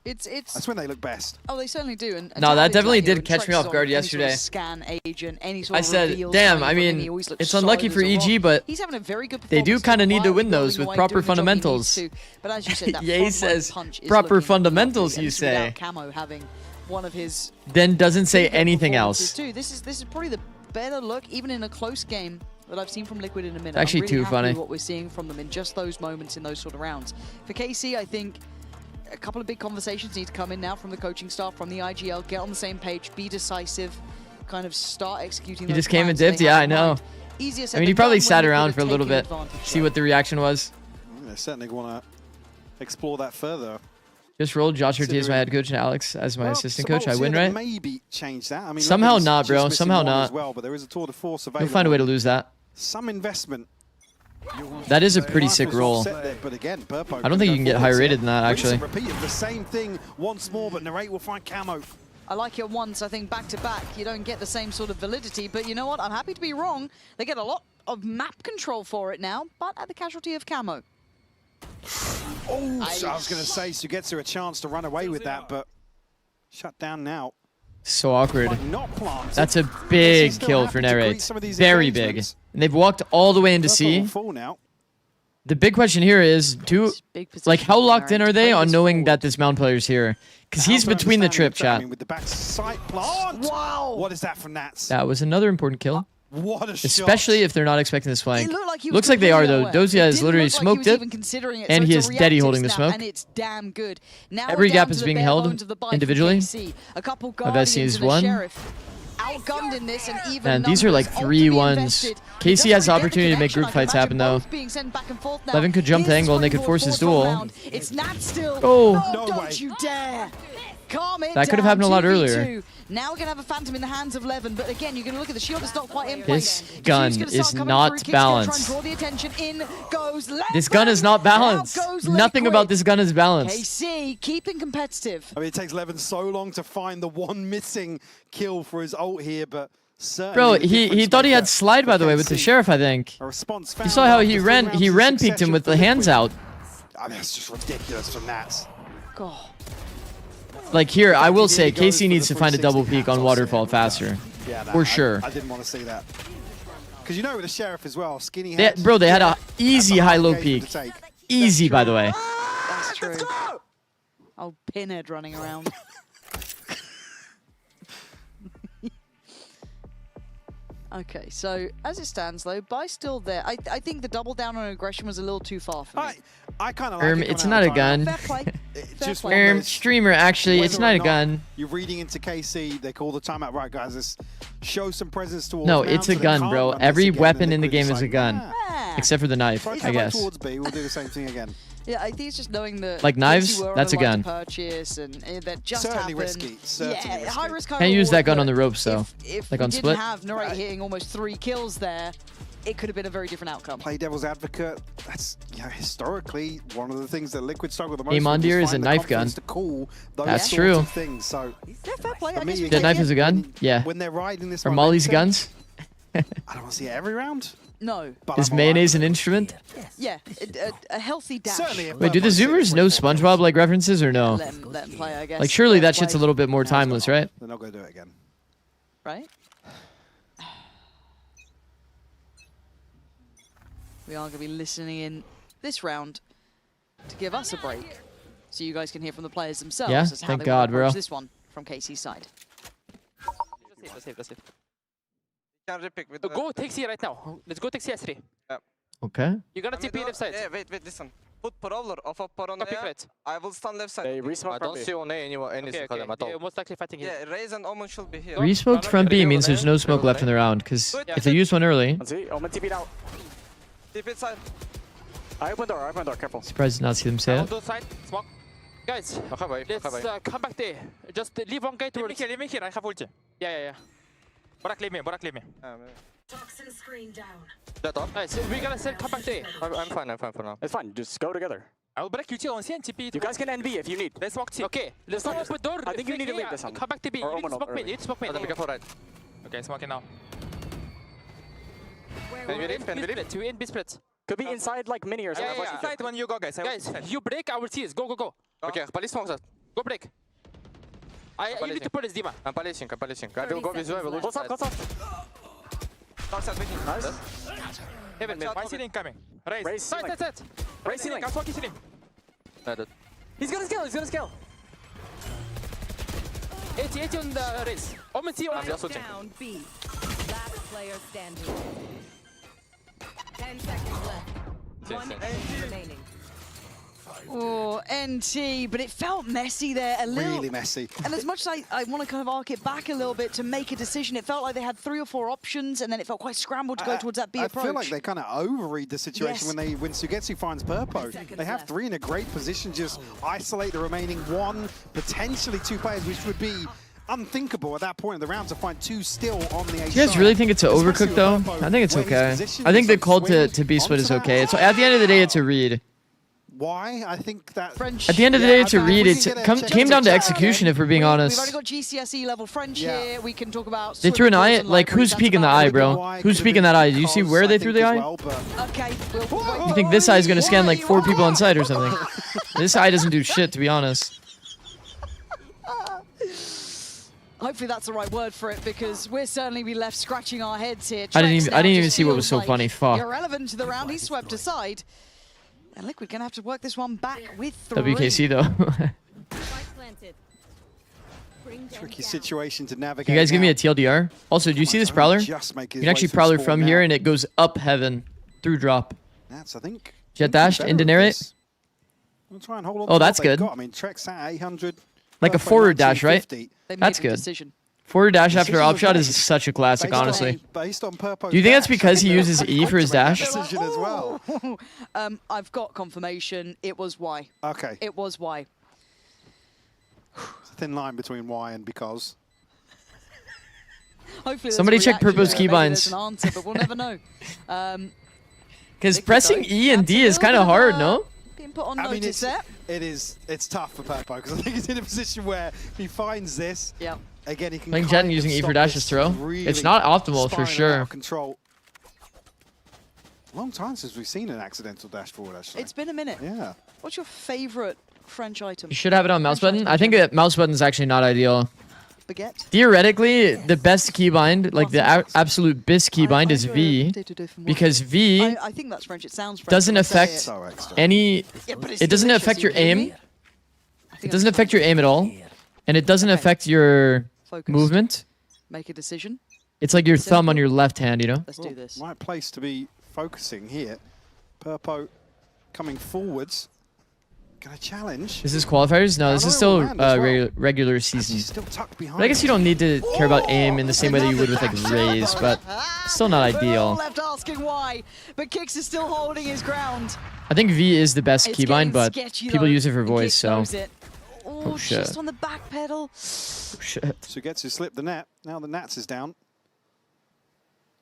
Speaker 17: That's when they look best.
Speaker 14: Oh, they certainly do. And
Speaker 3: No, that definitely
Speaker 14: like, you know,
Speaker 3: did catch me
Speaker 14: Trex
Speaker 3: off guard
Speaker 14: on any sort of
Speaker 3: yesterday.
Speaker 14: Scan agent, any sort
Speaker 3: I
Speaker 14: of
Speaker 3: said,
Speaker 14: reveals
Speaker 3: damn,
Speaker 14: coming
Speaker 3: I
Speaker 14: from him,
Speaker 3: mean,
Speaker 14: he always looks
Speaker 3: it's
Speaker 14: solid
Speaker 3: unlucky
Speaker 14: as
Speaker 3: for
Speaker 14: a rock.
Speaker 3: EG, but
Speaker 14: He's having a very good
Speaker 3: they do
Speaker 14: performance
Speaker 3: kind of need to
Speaker 14: quietly
Speaker 3: win those
Speaker 14: building
Speaker 3: with
Speaker 14: away,
Speaker 3: proper
Speaker 14: doing the job he needs
Speaker 3: fundamentals.
Speaker 14: to. But as you said, that
Speaker 3: Ye
Speaker 14: front line
Speaker 3: says,
Speaker 14: punch is
Speaker 3: proper
Speaker 14: looking
Speaker 3: fundamentals,
Speaker 14: lovely,
Speaker 3: you
Speaker 14: and
Speaker 3: say.
Speaker 14: without Camo having one of his
Speaker 3: Then doesn't say
Speaker 14: pretty good
Speaker 3: anything
Speaker 14: performances
Speaker 3: else.
Speaker 14: too. This is probably the better look, even in a close game, that I've seen from Liquid in a minute.
Speaker 3: Actually
Speaker 14: I'm really
Speaker 3: too
Speaker 14: happy
Speaker 3: funny.
Speaker 14: with what we're seeing from them in just those moments in those sort of rounds. For KC, I think a couple of big conversations need to come in now from the coaching staff, from the IGL, get on the same page, be decisive, kind of start executing
Speaker 3: He
Speaker 14: those
Speaker 3: just came and
Speaker 14: plans
Speaker 3: dipped,
Speaker 14: they have
Speaker 3: yeah, I
Speaker 14: in
Speaker 3: know.
Speaker 14: mind. Easier said
Speaker 3: I mean, he
Speaker 14: than
Speaker 3: probably
Speaker 14: done
Speaker 3: sat
Speaker 14: when
Speaker 3: around
Speaker 14: Liquid
Speaker 3: for a
Speaker 14: have
Speaker 3: little
Speaker 14: taken
Speaker 3: bit,
Speaker 14: advantage.
Speaker 3: see what the reaction was.
Speaker 17: They certainly want to explore that further.
Speaker 3: Just rolled Josh Ortiz, my head coach, and Alex as my assistant coach. I win, right?
Speaker 17: Maybe change that. I mean,
Speaker 3: Somehow
Speaker 17: Levin's
Speaker 3: not,
Speaker 17: just
Speaker 3: bro.
Speaker 17: missing
Speaker 3: Somehow
Speaker 17: one
Speaker 3: not.
Speaker 17: As well, but there is a tour de force
Speaker 3: You'll
Speaker 17: available.
Speaker 3: find a way to lose that.
Speaker 17: Some investment.
Speaker 3: That is a pretty sick
Speaker 17: Rifles
Speaker 3: roll.
Speaker 17: offset there, but again, Burpo
Speaker 3: I don't think you can get higher rated than that,
Speaker 17: Rinse and
Speaker 3: actually.
Speaker 17: repeat of the same thing once more, but Narrate will find Camo.
Speaker 14: I like it once. I think back to back, you don't get the same sort of validity. But you know what? I'm happy to be wrong. They get a lot of map control for it now, but at the casualty of Camo.
Speaker 17: Oh, so I was going to say, Zikz a chance to run away with that, but shut down now.
Speaker 3: So awkward.
Speaker 17: Not planted.
Speaker 3: That's a big kill for Narrate. Very big. And they've walked all the way into C. The big question here is, like, how locked in are they on knowing that this Mount player's here? Because he's between the trip, chat.
Speaker 17: With the back sight plant. Wow. What is that from Nats?
Speaker 3: That was another important kill.
Speaker 17: What a shot.
Speaker 3: Especially if they're not expecting this flank.
Speaker 14: Like
Speaker 3: Looks like they are, though. Dozia has literally smoked it, and he is deady holding the smoke.
Speaker 14: And it's damn good. Now
Speaker 3: Every gap is being held individually.
Speaker 14: A couple
Speaker 3: Of SC's one.
Speaker 14: Outgunned in this, and even
Speaker 3: And these are like 3-1s. KC has the opportunity to make group fights happen, though. Levin could jump the angle, and they could force his duel.
Speaker 14: It's not still.
Speaker 3: Oh.
Speaker 14: Don't you dare. Calm it
Speaker 3: That could have
Speaker 14: down,
Speaker 3: happened a lot
Speaker 14: 2v2.
Speaker 3: earlier.
Speaker 14: Now we're going to have a Phantom in the hands of Levin, but again, you're going to look at the shield, it's not quite in place.
Speaker 3: This gun is not balanced.
Speaker 14: Draw the attention. In goes Levin.
Speaker 3: This gun is not balanced. Nothing about this gun is balanced.
Speaker 14: KC keeping competitive.
Speaker 17: I mean, it takes Levin so long to find the one missing kill for his ult here, but
Speaker 3: Bro, he thought he had slide, by the way, with the Sheriff, I think.
Speaker 17: A response
Speaker 3: You saw how he ran peeked him with the hands out.
Speaker 17: I mean, that's just ridiculous from Nats.
Speaker 14: God.
Speaker 3: Like here, I will say, KC needs to find a double peek on Waterfall faster.
Speaker 17: Yeah,
Speaker 3: for sure.
Speaker 17: I didn't want to see that. Because you know with the Sheriff as well, skinny
Speaker 3: They,
Speaker 17: head.
Speaker 3: bro, they had a easy high-low peek. Easy, by the way.
Speaker 14: That's true. Oh, Pinhead running around. Okay, so as it stands though, Bai's still there. I think the double down on aggression was a little too far for me.
Speaker 17: I kind of like
Speaker 3: It's not a gun.
Speaker 14: Fair play.
Speaker 17: Just
Speaker 3: Streamer, actually, it's not a gun.
Speaker 17: You're reading into KC, they call the timeout. Right, guys, let's show some presence towards
Speaker 3: No,
Speaker 17: Mount
Speaker 3: it's
Speaker 17: so
Speaker 3: a
Speaker 17: they
Speaker 3: gun,
Speaker 17: can't
Speaker 3: bro.
Speaker 17: run this
Speaker 3: Every
Speaker 17: again,
Speaker 3: weapon
Speaker 17: and
Speaker 3: in the
Speaker 17: Liquid
Speaker 3: game is a gun. Except for the knife,
Speaker 17: Try to
Speaker 3: I
Speaker 17: come
Speaker 3: guess.
Speaker 17: towards B, we'll do the same thing again.
Speaker 14: Yeah, I think it's just knowing that
Speaker 3: Like knives,
Speaker 14: were on
Speaker 3: that's
Speaker 14: the
Speaker 3: a
Speaker 14: right
Speaker 3: gun.
Speaker 14: to purchase and that just
Speaker 17: Certainly
Speaker 14: happened.
Speaker 17: risky, certainly
Speaker 14: High risk, high
Speaker 3: Can't use
Speaker 14: reward,
Speaker 3: that gun
Speaker 14: but
Speaker 3: on the ropes, though.
Speaker 14: If
Speaker 3: Like
Speaker 14: we
Speaker 3: on
Speaker 14: didn't
Speaker 3: split.
Speaker 14: have Narrate hitting almost 3 kills there, it could have been a very different outcome.
Speaker 17: Play devil's advocate. That's historically one of the things that Liquid struggle the most.
Speaker 3: Amondir
Speaker 17: with,
Speaker 3: is a
Speaker 17: find the
Speaker 3: knife gun.
Speaker 17: confidence to call those
Speaker 3: That's
Speaker 17: sorts
Speaker 3: true.
Speaker 17: of things. So
Speaker 14: fair play.
Speaker 17: for me,
Speaker 3: The knife is a gun? Yeah.
Speaker 17: when they're riding this
Speaker 3: Are Molly's
Speaker 17: momentum,
Speaker 3: guns?
Speaker 17: I don't want to see it every round.
Speaker 14: No.
Speaker 17: But
Speaker 3: Is
Speaker 17: I'm all right.
Speaker 3: mayonnaise an instrument?
Speaker 14: Yeah, a healthy dash.
Speaker 17: Certainly.
Speaker 3: Wait, do the Zoomers know SpongeBob-like references or no?
Speaker 14: Let him play, I guess.
Speaker 3: Like, surely
Speaker 14: Fair
Speaker 3: that shit's a
Speaker 14: play.
Speaker 3: little bit more timeless, right?
Speaker 17: They're not going to do it again.
Speaker 14: Right? We are going to be listening in this round to give us a break, so you guys can hear from the players themselves
Speaker 3: Yeah,
Speaker 14: as how
Speaker 3: thank
Speaker 14: they
Speaker 3: God,
Speaker 14: want to approach
Speaker 3: bro.
Speaker 14: this one from KC's side.
Speaker 11: Go take C right now. Let's go take CS3.
Speaker 3: Okay.
Speaker 11: You're gonna TP left side.
Speaker 12: Yeah, wait, listen. Put Prowler off of Paron
Speaker 11: Copy
Speaker 12: there.
Speaker 11: right.
Speaker 12: I will stand left side.
Speaker 18: I don't see on A anything for them at all.
Speaker 11: They're most likely fighting here.
Speaker 12: Yeah, Raze and Omen should be here.
Speaker 3: Re-smoked from B means there's no smoke left in the round, because if they use one early,
Speaker 12: Omen TP now. TP inside.
Speaker 18: I open door, careful.
Speaker 3: surprised to not see them say
Speaker 11: On
Speaker 3: it.
Speaker 11: those side, smoke. Guys, let's come back there. Just leave one guy to leave me here. I have ulti. Yeah. Borak, leave me.
Speaker 9: Toxin screen down.
Speaker 18: That up?
Speaker 11: Nice. We're gonna send come back there.
Speaker 18: I'm fine for now. It's fine, just go together.
Speaker 11: I will break UT on C and TP.
Speaker 18: You guys can NB if you need.
Speaker 11: Let's smoke C. Okay, let's not open door.
Speaker 18: I think you need to wait this one.
Speaker 11: Come back to B.
Speaker 18: Or
Speaker 11: You need to
Speaker 18: Omen
Speaker 11: smoke me.
Speaker 18: early.
Speaker 11: You need to smoke me.
Speaker 18: Be careful right.
Speaker 11: Okay, smoking now.
Speaker 18: Can we leave?
Speaker 11: You in B split.
Speaker 18: Could be inside like mini or something.
Speaker 11: Yeah.
Speaker 18: Inside when you go, guys.
Speaker 11: Guys, you break our C's. Go.
Speaker 18: Okay, police smokes us.
Speaker 11: Go break. You need to put his Dima.
Speaker 18: I'm policing. I will go with you. I will lose.
Speaker 11: Close up. Nice. Heaven, man. My ceiling coming. Raise. Side. Raise ceiling. I'm fucking ceiling. He's gonna scale. 80 on the race. Omen C. I'm just switching.
Speaker 9: Down B. Last player standing. 10 seconds left. 1 enemy remaining.
Speaker 14: Oh, NT, but it felt messy there a little.
Speaker 17: Really messy.
Speaker 14: And as much as I want to kind of arc it back a little bit to make a decision, it felt like they had 3 or 4 options, and then it felt quite scrambled to go towards that B approach.
Speaker 17: I feel like they kind of overread the situation when Sugetsu finds Purpo. They have 3 in a great position, just isolate the remaining 1, potentially 2 players, which would be unthinkable at that point in the round to find 2 still on the A side.
Speaker 3: Do you guys really think it's an overcooked though? I think it's okay. I think the call to B split is okay. So at the end of the day, it's a read.
Speaker 17: Why? I think that
Speaker 14: French.
Speaker 3: At the end of the day, it's a read. It came down to execution, if we're being honest.
Speaker 14: We've already got GCSE level French here. We can talk about.
Speaker 3: They threw an eye. Like, who's peeking the eye, bro? Who's peeking that eye? Do you see where they threw the eye?
Speaker 14: Okay.
Speaker 3: You think this eye is gonna scan like 4 people on site or something? This eye doesn't do shit, to be honest.
Speaker 14: Hopefully that's the right word for it, because we're certainly be left scratching our heads here.
Speaker 3: I didn't even see what was so funny. Fuck.
Speaker 14: Irrelevant to the round. He's swept aside. And Liquid gonna have to work this one back with 3.
Speaker 3: WKC though.
Speaker 17: Tricky situation to navigate.
Speaker 3: Can you guys give me a TLDR? Also, do you see this Prowler? You can actually Prowler from here, and it goes up heaven through drop.
Speaker 17: That's, I think.
Speaker 3: Jet dashed into narrate.
Speaker 17: Try and hold on
Speaker 3: Oh, that's good.
Speaker 17: I mean, Trek's at 800.
Speaker 3: Like a forward dash, right? That's good. Forward dash after op shot is such a classic, honestly.
Speaker 17: Based on Purpo's
Speaker 3: Do you think that's because he uses E for his dash?
Speaker 17: Decision as well.
Speaker 14: I've got confirmation. It was Y.
Speaker 17: Okay.
Speaker 14: It was Y.
Speaker 17: It's a thin line between why and because.
Speaker 14: Hopefully
Speaker 3: somebody check Purpo's keybinds.
Speaker 14: There's an answer, but we'll never know.
Speaker 3: Because pressing E and D is kind of hard, no?
Speaker 14: Being put on notice there.
Speaker 17: It's tough for Purpo, because I think he's in a position where he finds this.
Speaker 14: Yeah.
Speaker 17: Again, he can
Speaker 3: playing Jet and using E for dash's throw.
Speaker 17: Really
Speaker 3: it's not optimal for sure.
Speaker 17: Control. Long time since we've seen an accidental dash forward, actually.
Speaker 14: It's been a minute.
Speaker 17: Yeah.
Speaker 14: What's your favorite French item?
Speaker 3: You should have it on mouse button. I think that mouse button is actually not ideal.
Speaker 14: Baguette?
Speaker 3: Theoretically, the best keybind, like the absolute best keybind, is V, because V
Speaker 14: I think that's French. It sounds French.
Speaker 3: Doesn't affect any. It doesn't affect your aim. It doesn't affect your aim at all, and it doesn't affect your movement.
Speaker 14: Make a decision.
Speaker 3: It's like your thumb on your left hand, you know.
Speaker 14: Let's do this.
Speaker 17: Right place to be focusing here. Purpo coming forwards. Gonna challenge.
Speaker 3: Is this qualifiers? No, this is still regular season.
Speaker 17: Still tucked behind.
Speaker 3: But I guess you don't need to care about aim in the same way that you would with like Raze, but still not ideal.
Speaker 14: Left asking why, but Kix is still holding his ground.
Speaker 3: I think V is the best keybind, but people use it for voice, so.
Speaker 14: Oh shit! Just on the back pedal.
Speaker 3: Oh shit!
Speaker 17: Sugetsu slipped the net. Now the Nats is down.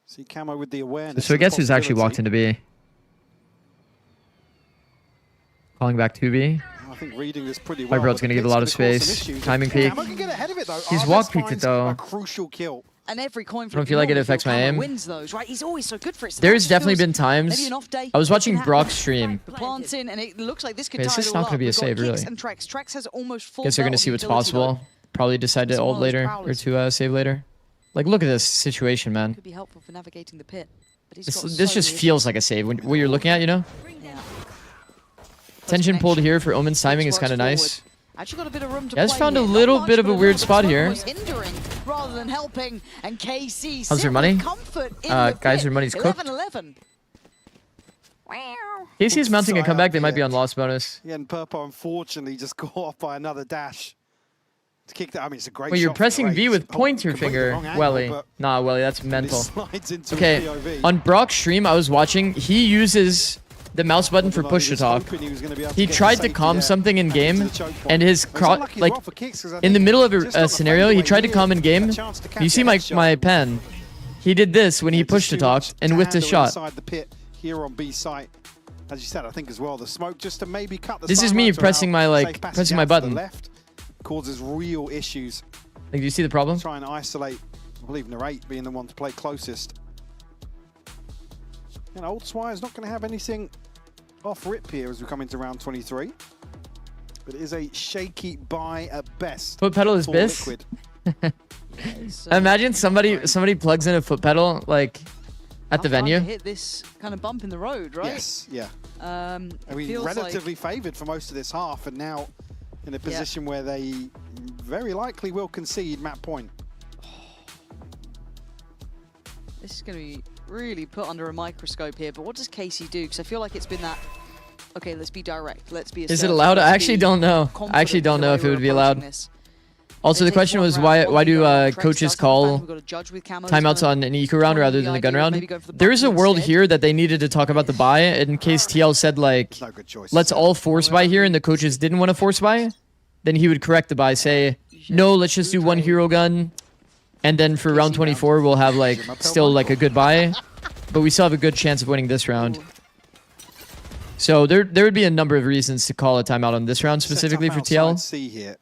Speaker 17: See Camo with the awareness.
Speaker 3: So Sugetsu's actually walked into B. Calling back 2B.
Speaker 17: I think reading this pretty well.
Speaker 3: Whitebroad's going to give a lot of space. Timing peak. He's walk peeked it though.
Speaker 17: A crucial kill.
Speaker 14: And every coin
Speaker 3: I don't feel like it affects my aim.
Speaker 14: Wins those, right? He's always so good for it.
Speaker 3: There's definitely been times. I was watching Brock's stream.
Speaker 14: Plants in, and it looks like this could
Speaker 3: Is this not going to be a save, really?
Speaker 14: Trex has almost full.
Speaker 3: Guess you're going to see what's possible. Probably decide to ult later or to save later. Like, look at this situation, man.
Speaker 14: Could be helpful for navigating the pit.
Speaker 3: This just feels like a save. What you're looking at, you know? Tension pulled here for Omen's timing is kind of nice.
Speaker 14: Actually got a bit of room to
Speaker 3: play. Found a little bit of a weird spot here.
Speaker 14: Rather than helping, and KC
Speaker 3: how's your money? Guys, your money's cooked.
Speaker 14: 11-11.
Speaker 3: KC's mounting a comeback. They might be on loss bonus.
Speaker 17: Yeah, and Purpo unfortunately just got off by another dash. To kick that, I mean, it's a great.
Speaker 3: Wait, you're pressing V with pointer finger, Welly. Nah, Welly, that's mental. Okay, on Brock's stream, I was watching. He uses the mouse button for push to talk. He tried to calm something in game, and his like in the middle of a scenario, he tried to calm in game. You see my pen? He did this when he pushed to talk and whiffed his shot.
Speaker 17: The pit here on B site, as you said, I think as well. The smoke just to maybe cut the.
Speaker 3: This is me pressing my button.
Speaker 17: Left causes real issues.
Speaker 3: Like, do you see the problem?
Speaker 17: Try and isolate. I believe Narrate being the one to play closest. And Old Swire's not going to have anything off rip here as we come into round 23. but it is a shaky buy at best.
Speaker 3: Foot pedal is
Speaker 17: for
Speaker 3: bis.
Speaker 17: Liquid.
Speaker 3: Imagine somebody plugs in a foot pedal like at the venue.
Speaker 14: Hit this kind of bump in the road, right?
Speaker 17: Yes, yeah.
Speaker 14: I
Speaker 17: mean, relatively favoured for most of this half, and now in a position where they very likely will concede map point.
Speaker 14: This is going to be really put under a microscope here, but what does Casey do? Because I feel like it's been that, okay, let's be direct, let's be
Speaker 3: Is it allowed? I actually don't know. I actually don't know if it would be allowed. Also, the question was why do coaches call timeouts on an eco round rather than a gun round? There is a world here that they needed to talk about the buy, in case TL said like, let's all force buy here, and the coaches didn't want to force buy, then he would correct the buy, say, no, let's just do one hero gun, and then for round 24 we'll have like still like a good buy, but we still have a good chance of winning this round. So there would be a number of reasons to call a timeout on this round specifically for TL.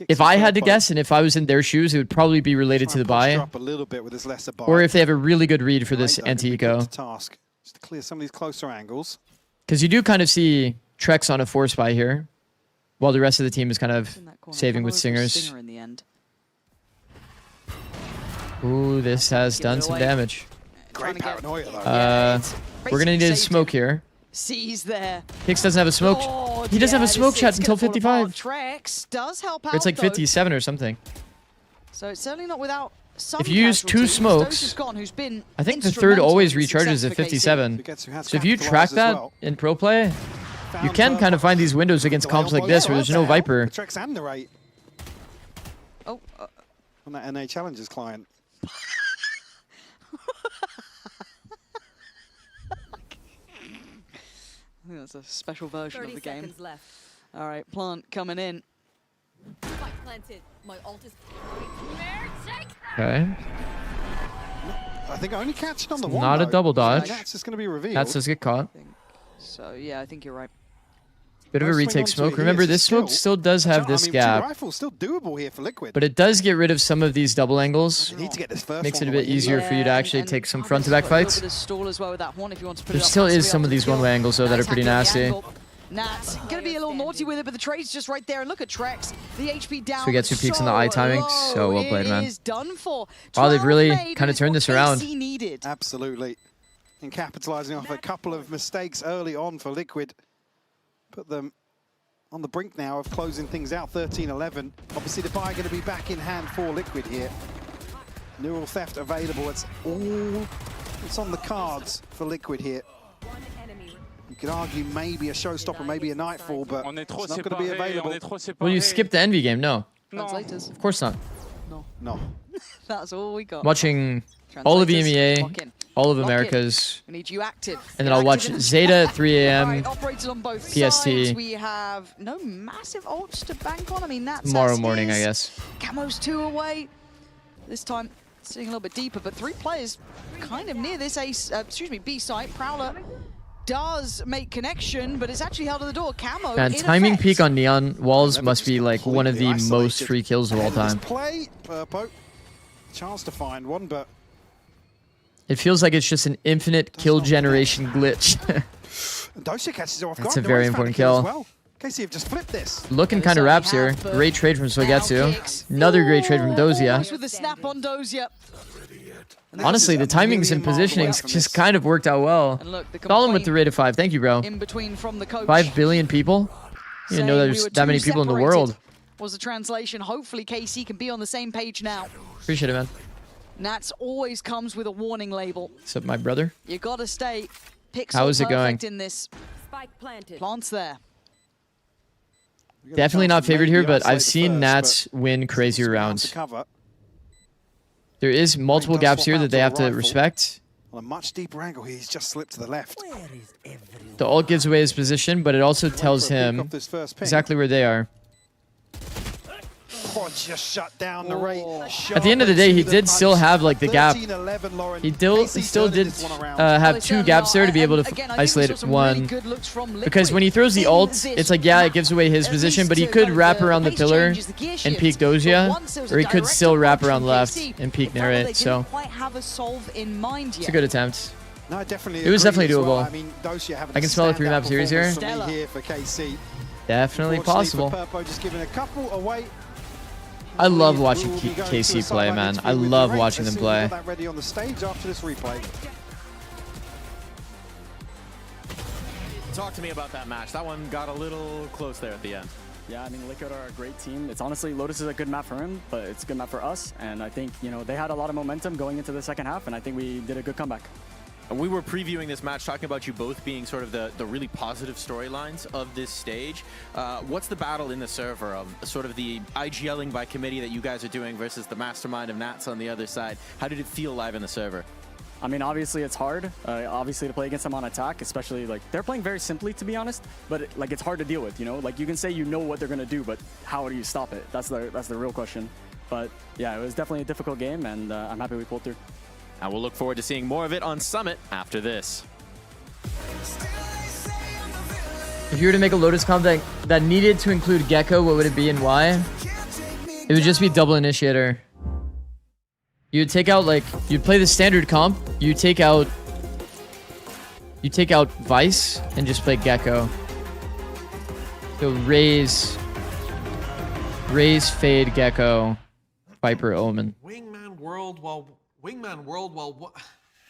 Speaker 3: If I had to guess, and if I was in their shoes, it would probably be related to the buy. Or if they have a really good read for this anti-eco.
Speaker 17: Task just to clear some of these closer angles.
Speaker 3: Because you do kind of see Trex on a force buy here, while the rest of the team is kind of saving with Singers. Ooh, this has done some damage.
Speaker 17: Great paranoia though.
Speaker 3: We're gonna need a smoke here.
Speaker 14: C's there.
Speaker 3: Hicks doesn't have a smoke. He doesn't have a smoke shot until 55.
Speaker 14: Trex does help out.
Speaker 3: Or it's like 57 or something.
Speaker 14: So it's certainly not without some.
Speaker 3: If you use 2 smokes, I think the third always recharges at 57. So if you track that in pro play, you can kind of find these windows against comps like this where there's no Viper.
Speaker 17: Trex and narrate. Oh, on that NA Challengers client.
Speaker 14: I think that's a special version of the game. All right, plant coming in.
Speaker 3: Okay.
Speaker 17: I think only catching on the one.
Speaker 3: Not a double dodge.
Speaker 17: That's just going to be revealed.
Speaker 3: That's just get caught.
Speaker 14: So yeah, I think you're right.
Speaker 3: Bit of a retake smoke. Remember, this smoke still does have this gap.
Speaker 17: Rifle's still doable here for Liquid.
Speaker 3: But it does get rid of some of these double angles.
Speaker 17: Need to get this first
Speaker 3: Makes it a bit easier for you to actually take some front-to-back fights.
Speaker 14: There
Speaker 3: still is some of these one-way angles, though, that are pretty nasty.
Speaker 14: Nat's gonna be a little naughty with it, but the trade's just right there. And look at Trex, the HP down.
Speaker 3: So we get 2 peaks in the eye timing. So well played, man.
Speaker 14: Done for.
Speaker 3: Wow, they've really kind of turned this around.
Speaker 17: Absolutely. And capitalizing off a couple of mistakes early on for Liquid. Put them on the brink now of closing things out, 13-11. Obviously, the buy going to be back in hand for Liquid here. Neural theft available. It's on the cards for Liquid here. You could argue maybe a showstopper, maybe a Nightfall, but it's not going to be available.
Speaker 3: Well, you skipped the Envy game, no.
Speaker 14: Translators.
Speaker 3: Of course not.
Speaker 17: No.
Speaker 14: That's all we got.
Speaker 3: Watching all of EMEA, all of Americas,
Speaker 14: we need you active.
Speaker 3: And then I'll watch Zeta at 3 a.m.
Speaker 14: Operated on both
Speaker 3: PST.
Speaker 14: sides. We have no massive ults to bank on. I mean, that's
Speaker 3: tomorrow morning, I guess.
Speaker 14: Camo's 2 away. This time, sitting a little bit deeper, but 3 players kind of near this B site. Prowler does make connection, but it's actually held to the door. Camo.
Speaker 3: And timing peak on Neon walls must be like one of the most free kills of all time.
Speaker 17: Play, Purpo. Chance to find one, but
Speaker 3: it feels like it's just an infinite kill generation glitch. That's a very important kill.
Speaker 17: Well. Casey, you've just flipped this.
Speaker 3: Looking kind of wraps here. Great trade from Suigetsu. Another great trade from Dozia.
Speaker 14: With the snap on Dozia.
Speaker 3: Honestly, the timings and positionings just kind of worked out well. Colin with the rate of 5. Thank you, bro.
Speaker 14: In between from the coach.
Speaker 3: 5 billion people? You didn't know there's that many people in the world.
Speaker 14: Was the translation. Hopefully, KC can be on the same page now.
Speaker 3: Appreciate it, man.
Speaker 14: Nats always comes with a warning label.
Speaker 3: What's up, my brother?
Speaker 14: You gotta stay pixel
Speaker 3: How is it going?
Speaker 14: in this. Plants there.
Speaker 3: Definitely not favored here, but I've seen Nats win crazier rounds. There is multiple gaps here that they have to respect.
Speaker 17: On a much deeper angle, he's just slipped to the left.
Speaker 3: The ult gives away his position, but it also tells him exactly where they are.
Speaker 17: Just shut down the rate.
Speaker 3: At the end of the day, he did still have like the gap. He still did have 2 gaps there to be able to isolate one. Because when he throws the ult, it's like, yeah, it gives away his position, but he could wrap around the pillar and peek Dozia, or he could still wrap around left and peek Narrate. So it's a good attempt.
Speaker 17: No, definitely.
Speaker 3: It was definitely doable.
Speaker 17: Well. I mean,
Speaker 3: I can smell a 3-map series here.
Speaker 17: For KC.
Speaker 3: Definitely possible.
Speaker 17: Purpo just giving a couple away.
Speaker 3: I love watching KC play, man. I love watching them play.
Speaker 17: That ready on the stage after this replay.
Speaker 19: Talk to me about that match. That one got a little close there at the end.
Speaker 6: Yeah, I mean, Liquid are a great team. It's honestly, Lotus is a good map for him, but it's a good map for us. And I think, you know, they had a lot of momentum going into the second half, and I think we did a good comeback.
Speaker 19: We were previewing this match, talking about you both being sort of the really positive storylines of this stage. What's the battle in the server of sort of the IGLing by committee that you guys are doing versus the mastermind of Nats on the other side? How did it feel live in the server?
Speaker 6: I mean, obviously it's hard, obviously to play against them on attack, especially like they're playing very simply, to be honest, but like it's hard to deal with, you know, like you can say you know what they're going to do, but how do you stop it? That's the real question. But yeah, it was definitely a difficult game, and I'm happy we pulled through.
Speaker 4: And we'll look forward to seeing more of it on Summit after this.
Speaker 3: If you were to make a Lotus comp that needed to include Gecko, what would it be and why? It would just be double initiator. You'd take out, like, you'd play the standard comp, you take out Vice and just play Gecko. So Raze, Fade, Gecko, Viper, Omen.
Speaker 20: Wingman World while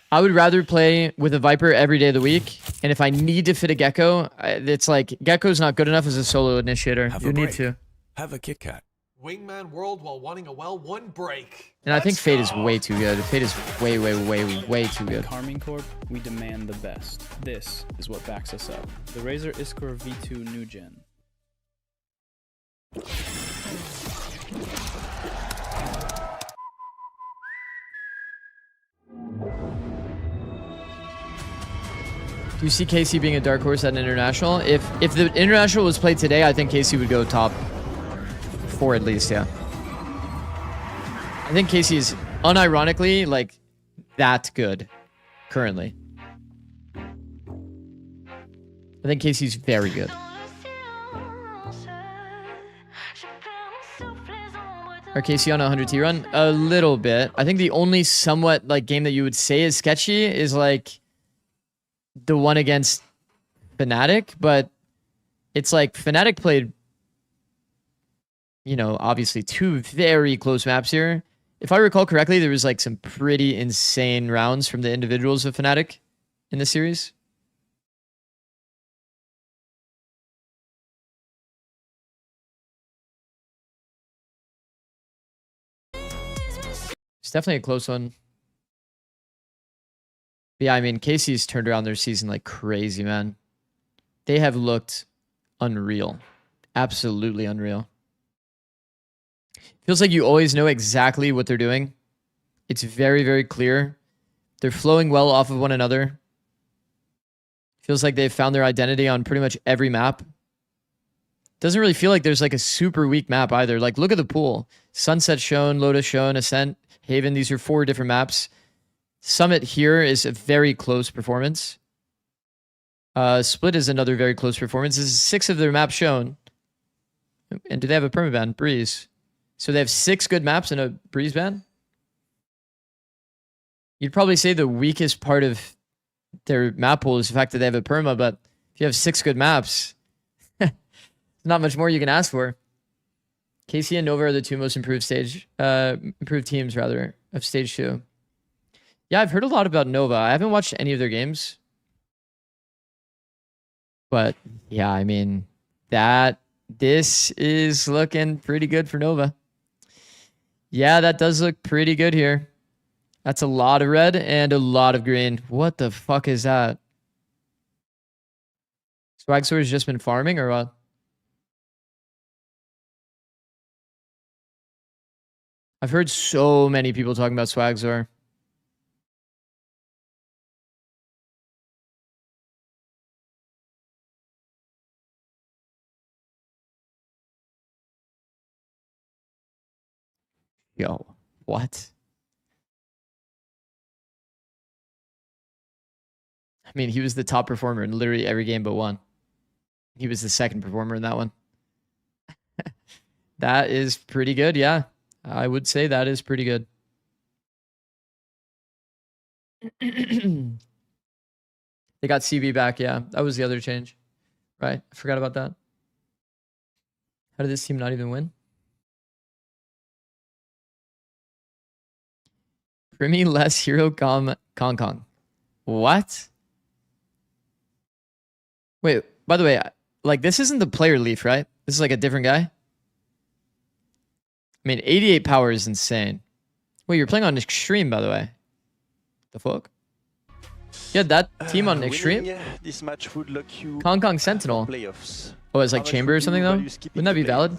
Speaker 3: I would rather play with a Viper every day of the week, and if I need to fit a Gecko, it's like Gecko's not good enough as a solo initiator. You need to.
Speaker 20: Have a Kit Kat. Wingman World while wanting a well, one break.
Speaker 3: And I think Fade is way too good. Fade is way too good.
Speaker 23: Carmine Corp, we demand the best. This is what backs us up. The Razer Iskor V2 New Gen.
Speaker 3: Do you see KC being a dark horse at an international? If the international was played today, I think KC would go top 4 at least, yeah. I think KC is unironically like that good currently. I think KC's very good. Are KC on a 100T run? A little bit. I think the only somewhat like game that you would say is sketchy is like the one against Fnatic, but it's like Fnatic played, you know, obviously 2 very close maps here. If I recall correctly, there was like some pretty insane rounds from the individuals of Fnatic in the series. It's definitely a close one. But yeah, I mean, KC's turned around their season like crazy, man. They have looked unreal. Absolutely unreal. Feels like you always know exactly what they're doing. It's very clear. They're flowing well off of one another. Feels like they've found their identity on pretty much every map. Doesn't really feel like there's like a super weak map either. Like, look at the pool. Sunset shown, Lotus shown, Ascent, Haven. These are 4 different maps. Summit here is a very close performance. Split is another very close performance. This is 6 of their maps shown. And do they have a permaban? Breeze. So they have 6 good maps and a Breeze ban? You'd probably say the weakest part of their map pool is the fact that they have a perma, but if you have 6 good maps, not much more you can ask for. KC and Nova are the 2 most improved teams rather of stage 2. Yeah, I've heard a lot about Nova. I haven't watched any of their games. But yeah, I mean, this is looking pretty good for Nova. Yeah, that does look pretty good here. That's a lot of red and a lot of green. What the fuck is that? Swagzor has just been farming or what? I've heard so many people talking about Swagzor. Yo, what? I mean, he was the top performer in literally every game but one. He was the second performer in that one. That is pretty good, yeah. I would say that is pretty good. They got CB back, yeah. That was the other change. Right, I forgot about that. How did this team not even win? Primi less hero Kong Kong. What? Wait, by the way, like this isn't the player leaf, right? This is like a different guy. I mean, 88 power is insane. Wait, you're playing on Extreme, by the way. The fuck? You had that team on Extreme?
Speaker 13: This match would lock you
Speaker 3: Kong Sentinel.
Speaker 13: playoffs.
Speaker 3: Oh, it's like Chamber or something though? Wouldn't that be valid?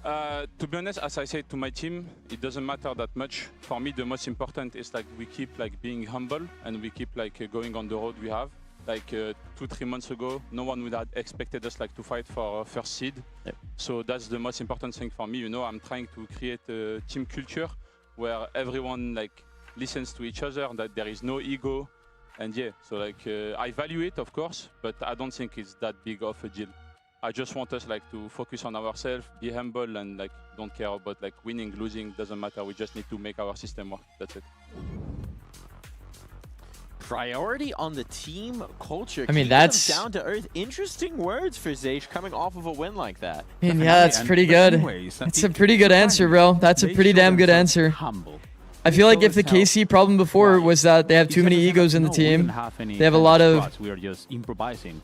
Speaker 16: To be honest, as I said to my team, it doesn't matter that much. For me, the most important is like we keep like being humble and we keep like going on the road we have. Like 2-3 months ago, no one would have expected us like to fight for first seed.
Speaker 3: Yep.
Speaker 16: So that's the most important thing for me. You know, I'm trying to create a team culture where everyone like listens to each other, that there is no ego. And yeah, so like I value it, of course, but I don't think it's that big of a deal. I just want us like to focus on ourselves, be humble, and like don't care about like winning, losing, doesn't matter. We just need to make our system work. That's it.
Speaker 4: Priority on the team culture.
Speaker 3: I mean,
Speaker 4: Keep
Speaker 3: that's
Speaker 4: them down to earth. Interesting words for Zikz coming off of a win like that.
Speaker 3: I mean, yeah, that's pretty good. It's a pretty good answer, bro. That's a pretty damn good answer. I feel like if the KC problem before was that they have too many egos in the team, they have a lot of
Speaker 2: We are just improvising.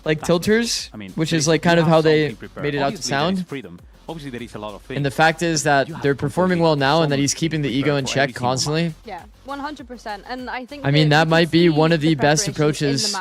Speaker 3: like tilters, which is like kind of how they made it out to sound.
Speaker 2: Obviously, there is a lot of things.
Speaker 3: And the fact is that they're performing well now and that he's keeping the ego in check constantly.
Speaker 1: Yeah, 100%. And I think
Speaker 3: I mean, that might be one of the best approaches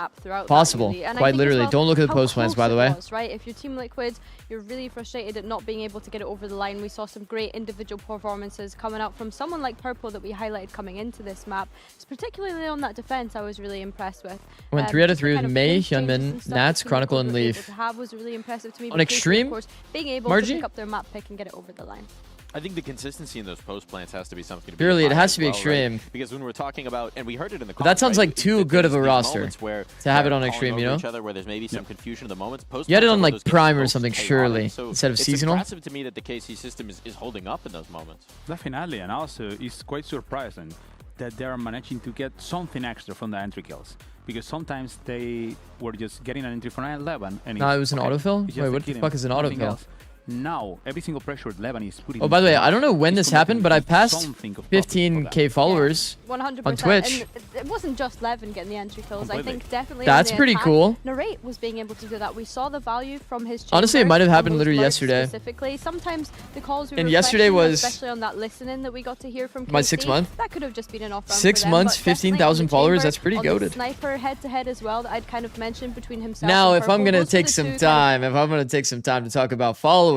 Speaker 3: possible. Quite literally. Don't look at the post plans, by the way.
Speaker 1: Right? If you're Team Liquid, you're really frustrated at not being able to get it over the line. We saw some great individual performances coming out from someone like Purple that we highlighted coming into this map. It's particularly on that defense I was really impressed with.
Speaker 3: Went 3 out of 3 with Mei, Hyunmin, Nats, Chronicle, and Leaf.
Speaker 1: Was really impressive to me.
Speaker 3: On Extreme,
Speaker 1: of course, being able
Speaker 3: Margie?
Speaker 1: to pick up their map pick and get it over the line.
Speaker 4: I think the consistency in those post plants has to be something to be
Speaker 3: Purely, it
Speaker 4: admired
Speaker 3: has
Speaker 4: as
Speaker 3: to be
Speaker 4: well,
Speaker 3: Extreme.
Speaker 4: Right? Because when we're talking about, and we heard it in the
Speaker 3: But that sounds
Speaker 4: right?
Speaker 3: like too good of a roster
Speaker 4: where
Speaker 3: to have it on
Speaker 4: they're
Speaker 3: Extreme,
Speaker 4: calling
Speaker 3: you
Speaker 4: over
Speaker 3: know?
Speaker 4: Each other where there's maybe some confusion at the moments. Post
Speaker 3: You had it
Speaker 4: plants
Speaker 3: on
Speaker 4: are
Speaker 3: like
Speaker 4: those games
Speaker 3: Prime or
Speaker 4: most
Speaker 3: something,
Speaker 4: chaotic.
Speaker 3: surely,
Speaker 4: So
Speaker 3: instead of
Speaker 4: it's
Speaker 3: seasonal.
Speaker 4: It's impressive to me that the KC system is holding up in those moments.
Speaker 2: Definitely, and also it's quite surprising that they are managing to get something extra from the entry kills. Because sometimes they were just getting an entry from 11 and
Speaker 3: No, it was an autofill? Wait, what the fuck is an autofill?
Speaker 2: Now, every single pressure 11 is putting...
Speaker 3: Oh, by the way, I don't know when this happened, but I passed 15k followers
Speaker 1: 100%.
Speaker 3: on Twitch.
Speaker 1: And it wasn't just Levin getting the entry kills. I think definitely
Speaker 3: That's
Speaker 1: on the
Speaker 3: pretty
Speaker 1: attack,
Speaker 3: cool.
Speaker 1: Narrate was being able to do that. We saw the value from his
Speaker 3: Honestly, it
Speaker 1: chamber
Speaker 3: might have
Speaker 1: and
Speaker 3: happened
Speaker 1: those
Speaker 3: literally
Speaker 1: lurks
Speaker 3: yesterday.
Speaker 1: Specifically, sometimes the calls we
Speaker 3: And
Speaker 1: were
Speaker 3: yesterday
Speaker 1: questioning,
Speaker 3: was
Speaker 1: especially on that listening that we got to hear from KC,
Speaker 3: my 6 months.
Speaker 1: That could have just been an off round
Speaker 3: 6
Speaker 1: for them,
Speaker 3: months,
Speaker 1: but definitely
Speaker 3: 15,000
Speaker 1: on the
Speaker 3: followers.
Speaker 1: chamber,
Speaker 3: That's pretty
Speaker 1: on the
Speaker 3: goated.
Speaker 1: Sniper head to head as well that I'd kind of mentioned between himself.
Speaker 3: Now,
Speaker 1: and
Speaker 3: if I'm
Speaker 1: Purple.
Speaker 3: gonna
Speaker 1: Those were
Speaker 3: take
Speaker 1: the
Speaker 3: some
Speaker 1: two
Speaker 3: time, to talk about followers,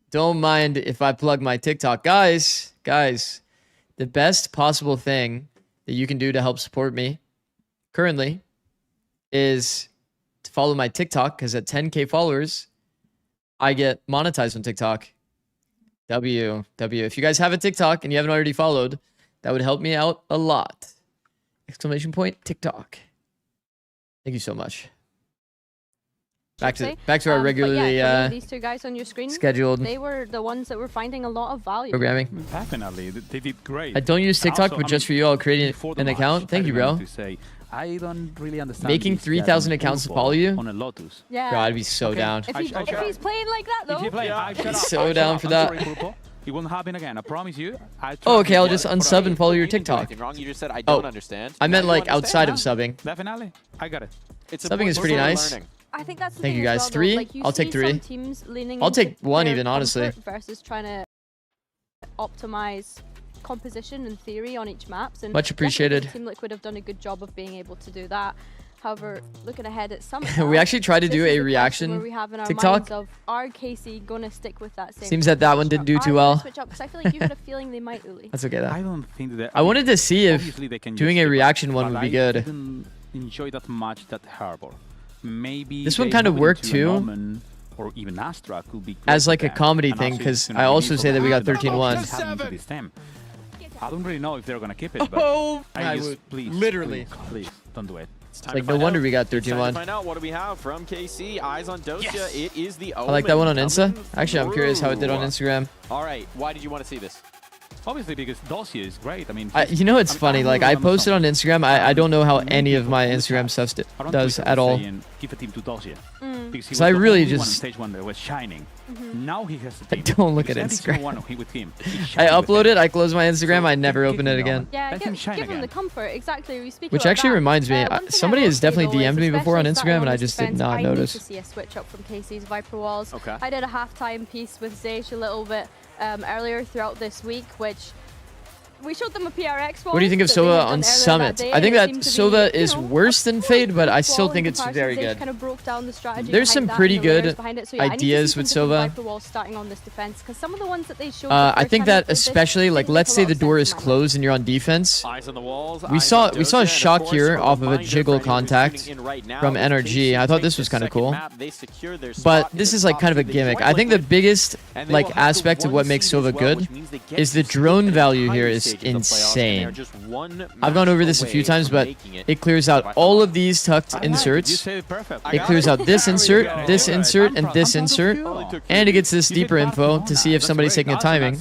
Speaker 3: don't mind if I plug my TikTok. Guys, the best possible thing that you can do to help support me currently is to follow my TikTok, because at 10k followers, I get monetized on TikTok. W. If you guys have a TikTok and you haven't already followed, that would help me out a lot. Exclamation point, TikTok. Thank you so much. Back to our regularly
Speaker 1: these two guys on your screen,
Speaker 3: scheduled.
Speaker 1: They were the ones that were finding a lot of value.
Speaker 3: Programming.
Speaker 2: Definitely, they did great.
Speaker 3: I don't use TikTok, but just for you, I'll create an account. Thank you, bro.
Speaker 2: I don't really understand.
Speaker 3: Making 3,000 accounts to follow you?
Speaker 2: On a Lotus.
Speaker 1: Yeah.
Speaker 3: Bro, I'd be so down.
Speaker 1: If he's playing like that, though.
Speaker 2: If you play,
Speaker 3: I'd so down for that.
Speaker 2: It won't happen again. I promise you.
Speaker 3: Oh, okay. I'll just unsub and follow your TikTok.
Speaker 4: Wrong. You just said I don't understand.
Speaker 3: I meant like outside of subbing.
Speaker 2: Definitely. I got it.
Speaker 3: Subbing is pretty nice.
Speaker 1: I think that's the
Speaker 3: Thank
Speaker 1: thing
Speaker 3: you guys.
Speaker 1: as well,
Speaker 3: 3?
Speaker 1: Like,
Speaker 3: I'll take 3. I'll take 1 even, honestly.
Speaker 1: Versus trying to optimize composition and theory on each map. And
Speaker 3: much appreciated.
Speaker 1: Team Liquid have done a good job of being able to do that. However, looking ahead at some
Speaker 3: we actually tried to do a reaction TikTok.
Speaker 1: Of, are KC gonna stick with that same
Speaker 3: Seems that one didn't do too well.
Speaker 1: I feel like you had a feeling they might, Uli.
Speaker 3: That's okay though.
Speaker 2: I don't think that.
Speaker 3: I wanted to see if doing a reaction one would be good.
Speaker 2: I didn't enjoy that much that Harbor. Maybe
Speaker 3: this one kind of worked too.
Speaker 2: Or even Astra could be
Speaker 3: as like a comedy thing, because I also say that we got 13-1.
Speaker 2: I don't really know if they're gonna keep it, but please,
Speaker 3: literally,
Speaker 2: please don't do it.
Speaker 4: It's
Speaker 3: like no wonder we got 13-1.
Speaker 4: Find out what do we have from KC. Eyes on Dosia.
Speaker 2: Yes.
Speaker 4: It is the
Speaker 3: I like that one on Insta. Actually, I'm curious how it did on Instagram.
Speaker 4: All right, why did you want to see this?
Speaker 2: Obviously, because Dosia is great. I mean,
Speaker 3: you know, it's funny. Like I posted on Instagram. I don't know how any of my Instagram stuff does at all.
Speaker 2: Give a team to Dosia.
Speaker 3: Because I really just
Speaker 2: stage one that was shining. Now he has to take
Speaker 3: Don't look at
Speaker 2: because
Speaker 3: Instagram.
Speaker 2: every single one with him. He's
Speaker 3: I
Speaker 2: shining with
Speaker 3: upload
Speaker 2: him.
Speaker 3: it, I close my Instagram, I never
Speaker 2: give
Speaker 3: open
Speaker 2: him
Speaker 3: it
Speaker 2: that
Speaker 3: again.
Speaker 2: one.
Speaker 1: Yeah,
Speaker 2: Let him shine
Speaker 1: give him
Speaker 2: again.
Speaker 1: the comfort. Exactly. We speak
Speaker 3: Which
Speaker 1: about
Speaker 3: actually
Speaker 1: that.
Speaker 3: reminds me,
Speaker 1: One thing I
Speaker 3: somebody
Speaker 1: will
Speaker 3: has
Speaker 1: say,
Speaker 3: definitely
Speaker 1: though, is
Speaker 3: DM'd me before on
Speaker 1: especially
Speaker 3: Instagram, and I
Speaker 1: starting
Speaker 3: just did
Speaker 1: on this
Speaker 3: not
Speaker 1: defense,
Speaker 3: notice.
Speaker 1: I need to see a switch up from KC's Viper Walls.
Speaker 2: Okay.
Speaker 1: I did a halftime piece with Zikz a little bit earlier throughout this week, which we showed them a PRX wall.
Speaker 3: What do you think of
Speaker 1: that they had
Speaker 3: Sova
Speaker 1: done
Speaker 3: on
Speaker 1: earlier
Speaker 3: Summit?
Speaker 1: day,
Speaker 3: I think
Speaker 1: and it
Speaker 3: that
Speaker 1: seemed to be,
Speaker 3: Sova
Speaker 1: you
Speaker 3: is
Speaker 1: know,
Speaker 3: worse than Fade, but I still
Speaker 1: wall
Speaker 3: think
Speaker 1: in
Speaker 3: it's very
Speaker 1: comparison. Zikz
Speaker 3: good.
Speaker 1: kind of broke down the strategy
Speaker 3: There's some
Speaker 1: behind that
Speaker 3: pretty
Speaker 1: and the layers
Speaker 3: good
Speaker 1: behind it. So, yeah, I need to see
Speaker 3: ideas
Speaker 1: some
Speaker 3: with
Speaker 1: different
Speaker 3: Sova.
Speaker 1: Viper walls starting on this defense, because some of the ones that they showed
Speaker 3: I think that especially, like, let's say the door is closed and you're on defense.
Speaker 4: Eyes on the walls.
Speaker 3: We saw a shot here off of a jiggle contact from NRG. I thought this was kind of cool. But this is like kind of a gimmick. I think the biggest like aspect of what makes Sova good is the drone value here is insane. I've gone over this a few times, but it clears out all of these tucked inserts. It clears out this insert, and this insert, and it gets this deeper info to see if somebody's taking a timing.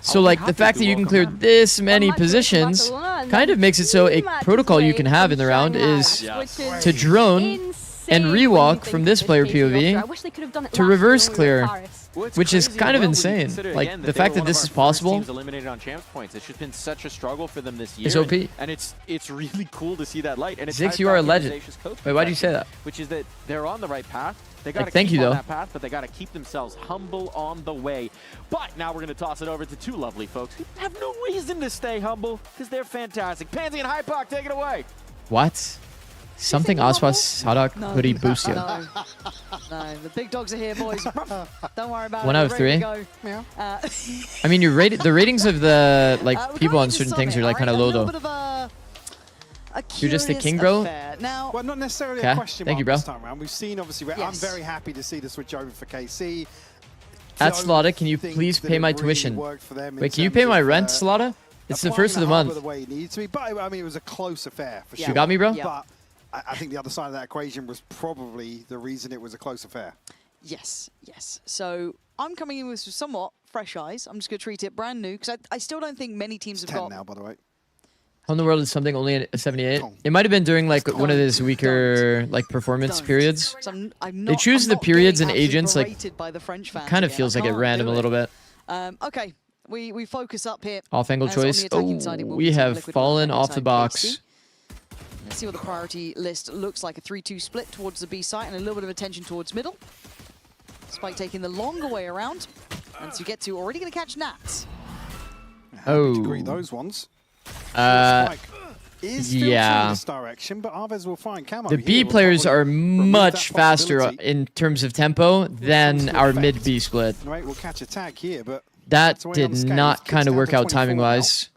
Speaker 3: So like the fact that you can clear this many positions kind of makes it so a protocol you can have in the round is to drone and rewalk from this player POV to reverse clear, which is kind of insane. Like the fact that this is possible
Speaker 4: Eliminated on champs points. It's just been such a struggle for them this year.
Speaker 3: is OP.
Speaker 4: And it's really cool to see that light. And it's
Speaker 3: Zikz, you are a legend. Wait, why'd you say that?
Speaker 4: Which is that they're on the right path. They got to
Speaker 3: thank
Speaker 4: keep
Speaker 3: you,
Speaker 4: on
Speaker 3: though.
Speaker 4: that path, but they got to keep themselves humble on the way. But now we're going to toss it over to two lovely folks who have no reason to stay humble because they're fantastic. Pansy and Hypoc, take it away.
Speaker 3: What? Something Aspas Sadak hoodie boost you.
Speaker 14: No, the big dogs are here, boys. Don't worry about it.
Speaker 3: 1 out of 3. I mean, the ratings of the like people on certain things are like kind of low though. You're just the king, bro.
Speaker 14: Now,
Speaker 17: well, not necessarily
Speaker 3: Okay.
Speaker 17: a question
Speaker 3: Thank
Speaker 17: mark
Speaker 3: you, bro.
Speaker 17: this time around. We've seen obviously. I'm very happy to see the switch over for KC.
Speaker 3: At Slaughter, can you please pay my tuition? Wait, can you pay my rent, Slaughter? It's the first of the month.
Speaker 17: The way it needs to be, but I mean, it was a close affair for sure.
Speaker 3: You got me, bro?
Speaker 17: But I think the other side of that equation was probably the reason it was a close affair.
Speaker 14: yes. So I'm coming in with somewhat fresh eyes. I'm just going to treat it brand new because I still don't think many teams have
Speaker 17: 10
Speaker 14: got.
Speaker 17: now, by the way.
Speaker 3: How in the world is something only a 78? It might have been during like one of those weaker like performance periods. They choose the periods and agents like kind of feels like it random a little bit.
Speaker 14: Okay, we focus up here.
Speaker 3: Off angle
Speaker 14: As on the
Speaker 3: choice.
Speaker 14: attacking
Speaker 3: Oh,
Speaker 14: side, it will
Speaker 3: we
Speaker 14: be
Speaker 3: have
Speaker 14: Liquid
Speaker 3: fallen
Speaker 14: on the
Speaker 3: off the
Speaker 14: side,
Speaker 3: box.
Speaker 14: KC. Let's see what the priority list looks like. A 3-2 split towards the B site and a little bit of attention towards middle. Spike taking the longer way around. And to get to, already going to catch Nats.
Speaker 3: Oh.
Speaker 17: Greet those ones. Is
Speaker 3: yeah.
Speaker 17: this direction, but Arvez will find Camo.
Speaker 3: The B players are much faster in terms of tempo than our mid B split.
Speaker 17: Right, we'll catch a tag here, but
Speaker 3: that did not kind of work out timing-wise.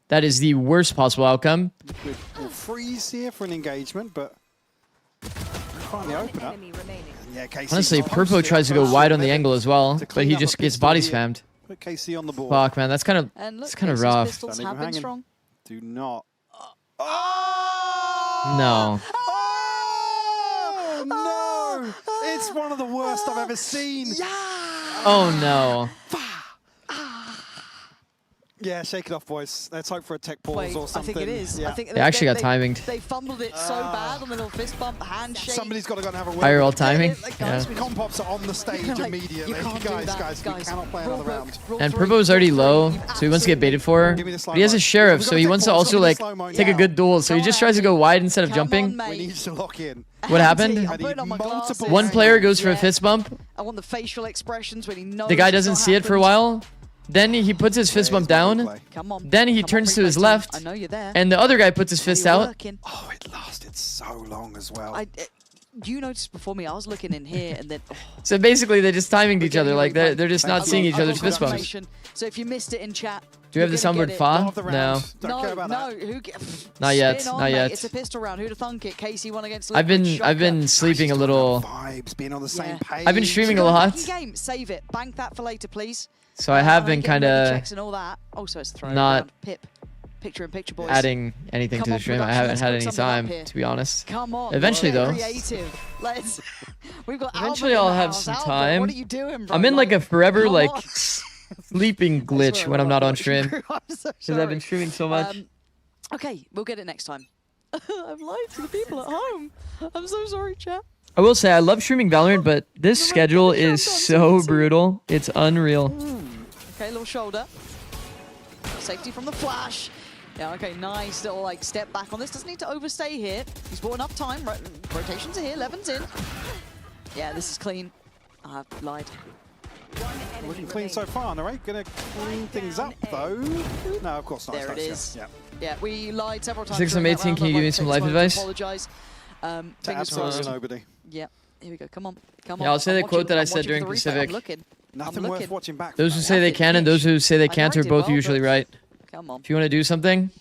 Speaker 3: That is the worst possible outcome.
Speaker 17: We'll freeze here for an engagement, but finally open up. Yeah,
Speaker 3: Honestly, Purpo tries to go wide on the angle as well, but he just gets body spammed.
Speaker 17: Put KC on the board.
Speaker 3: Fuck, man, that's kind of rough.
Speaker 14: Pistols have been strong.
Speaker 17: Do not.
Speaker 3: No.
Speaker 17: Oh, no! It's one of the worst I've ever seen.
Speaker 3: Oh no.
Speaker 17: Yeah, shake it off, boys. Let's hope for a tech pause or something.
Speaker 14: I think it is.
Speaker 17: Yeah.
Speaker 14: I think
Speaker 3: They actually got timinged.
Speaker 14: They fumbled it so bad on the little fist bump, handshake.
Speaker 17: Somebody's got to go and have a word.
Speaker 3: Higher all timing. Yeah.
Speaker 17: Compops are on the stage immediately. Guys, we cannot play another round.
Speaker 3: And Purpo's already low, so he wants to get baited for. But he has a sheriff, so he wants to also like take a good duel. So he just tries to go wide instead of jumping.
Speaker 17: We need to lock in.
Speaker 3: What happened? One player goes for a fist bump.
Speaker 14: I want the facial expressions when he knows
Speaker 3: The guy doesn't see it for a while. Then he puts his fist bump down. Then he turns to his left.
Speaker 14: I know you're there.
Speaker 3: And the other guy puts his fist out.
Speaker 17: Oh, it lasted so long as well.
Speaker 14: You noticed before me, I was looking in here and then...
Speaker 3: So basically they just timing each other. Like they're just not seeing each other's fist bumps.
Speaker 14: So if you missed it in chat...
Speaker 3: Do you have the soundboard fa? No.
Speaker 14: No.
Speaker 3: Not yet.
Speaker 14: Spin on,
Speaker 3: Not
Speaker 14: mate.
Speaker 3: yet.
Speaker 14: It's a pistol round. Who'd have thunk it? Casey won against
Speaker 3: I've been sleeping a little.
Speaker 17: Vibes, being on the same page.
Speaker 3: I've been streaming a lot.
Speaker 14: Game. Save it. Bank that for later, please.
Speaker 3: So I have been kind of
Speaker 14: checks and all that. Also, it's thrown
Speaker 3: not
Speaker 14: around. Pip. Picture-in-picture, boys.
Speaker 3: adding anything to the stream. I haven't had any time, to be honest.
Speaker 14: Come on.
Speaker 3: Eventually, though.
Speaker 14: Creative. Let's. We've got.
Speaker 3: Eventually,
Speaker 14: Albert
Speaker 3: I'll
Speaker 14: in the
Speaker 3: have
Speaker 14: house.
Speaker 3: some
Speaker 14: Albert,
Speaker 3: time.
Speaker 14: What are you doing, bro?
Speaker 3: I'm in like a forever
Speaker 14: Come
Speaker 3: like
Speaker 14: on.
Speaker 3: sleeping glitch when I'm not on stream
Speaker 14: I'm so
Speaker 3: because I've been streaming so much.
Speaker 14: Okay, we'll get it next time. I've lied to the people at home. I'm so sorry, chat.
Speaker 3: I will say I love streaming Valorant, but this schedule is so brutal. It's unreal.
Speaker 14: Okay, little shoulder. Safety from the flash. Yeah, okay, nice little like step back on this. Doesn't need to overstay here. He's bought enough time. Rotations are here. Levin's in. Yeah, this is clean. I've lied.
Speaker 17: Looking clean so far, alright. Gonna clean things up though. No, of course not.
Speaker 14: There it is.
Speaker 17: Yeah.
Speaker 14: Yeah, we lied several times.
Speaker 3: Zikz, I'm 18. Can you give me some life advice?
Speaker 14: Apologize. Fingers
Speaker 17: Absolutely nobody.
Speaker 14: Yeah, here we go. Come on. Come on.
Speaker 3: Yeah, I'll say the
Speaker 14: I'm
Speaker 3: quote
Speaker 14: watching-
Speaker 3: that I
Speaker 14: I'm
Speaker 3: said
Speaker 14: watching
Speaker 3: during
Speaker 14: for the replay.
Speaker 3: Pacific.
Speaker 14: I'm looking.
Speaker 17: Nothing worth watching back.
Speaker 3: Those who say they can and those who say they can't are both usually right.
Speaker 14: Come on.
Speaker 3: If you want to do something,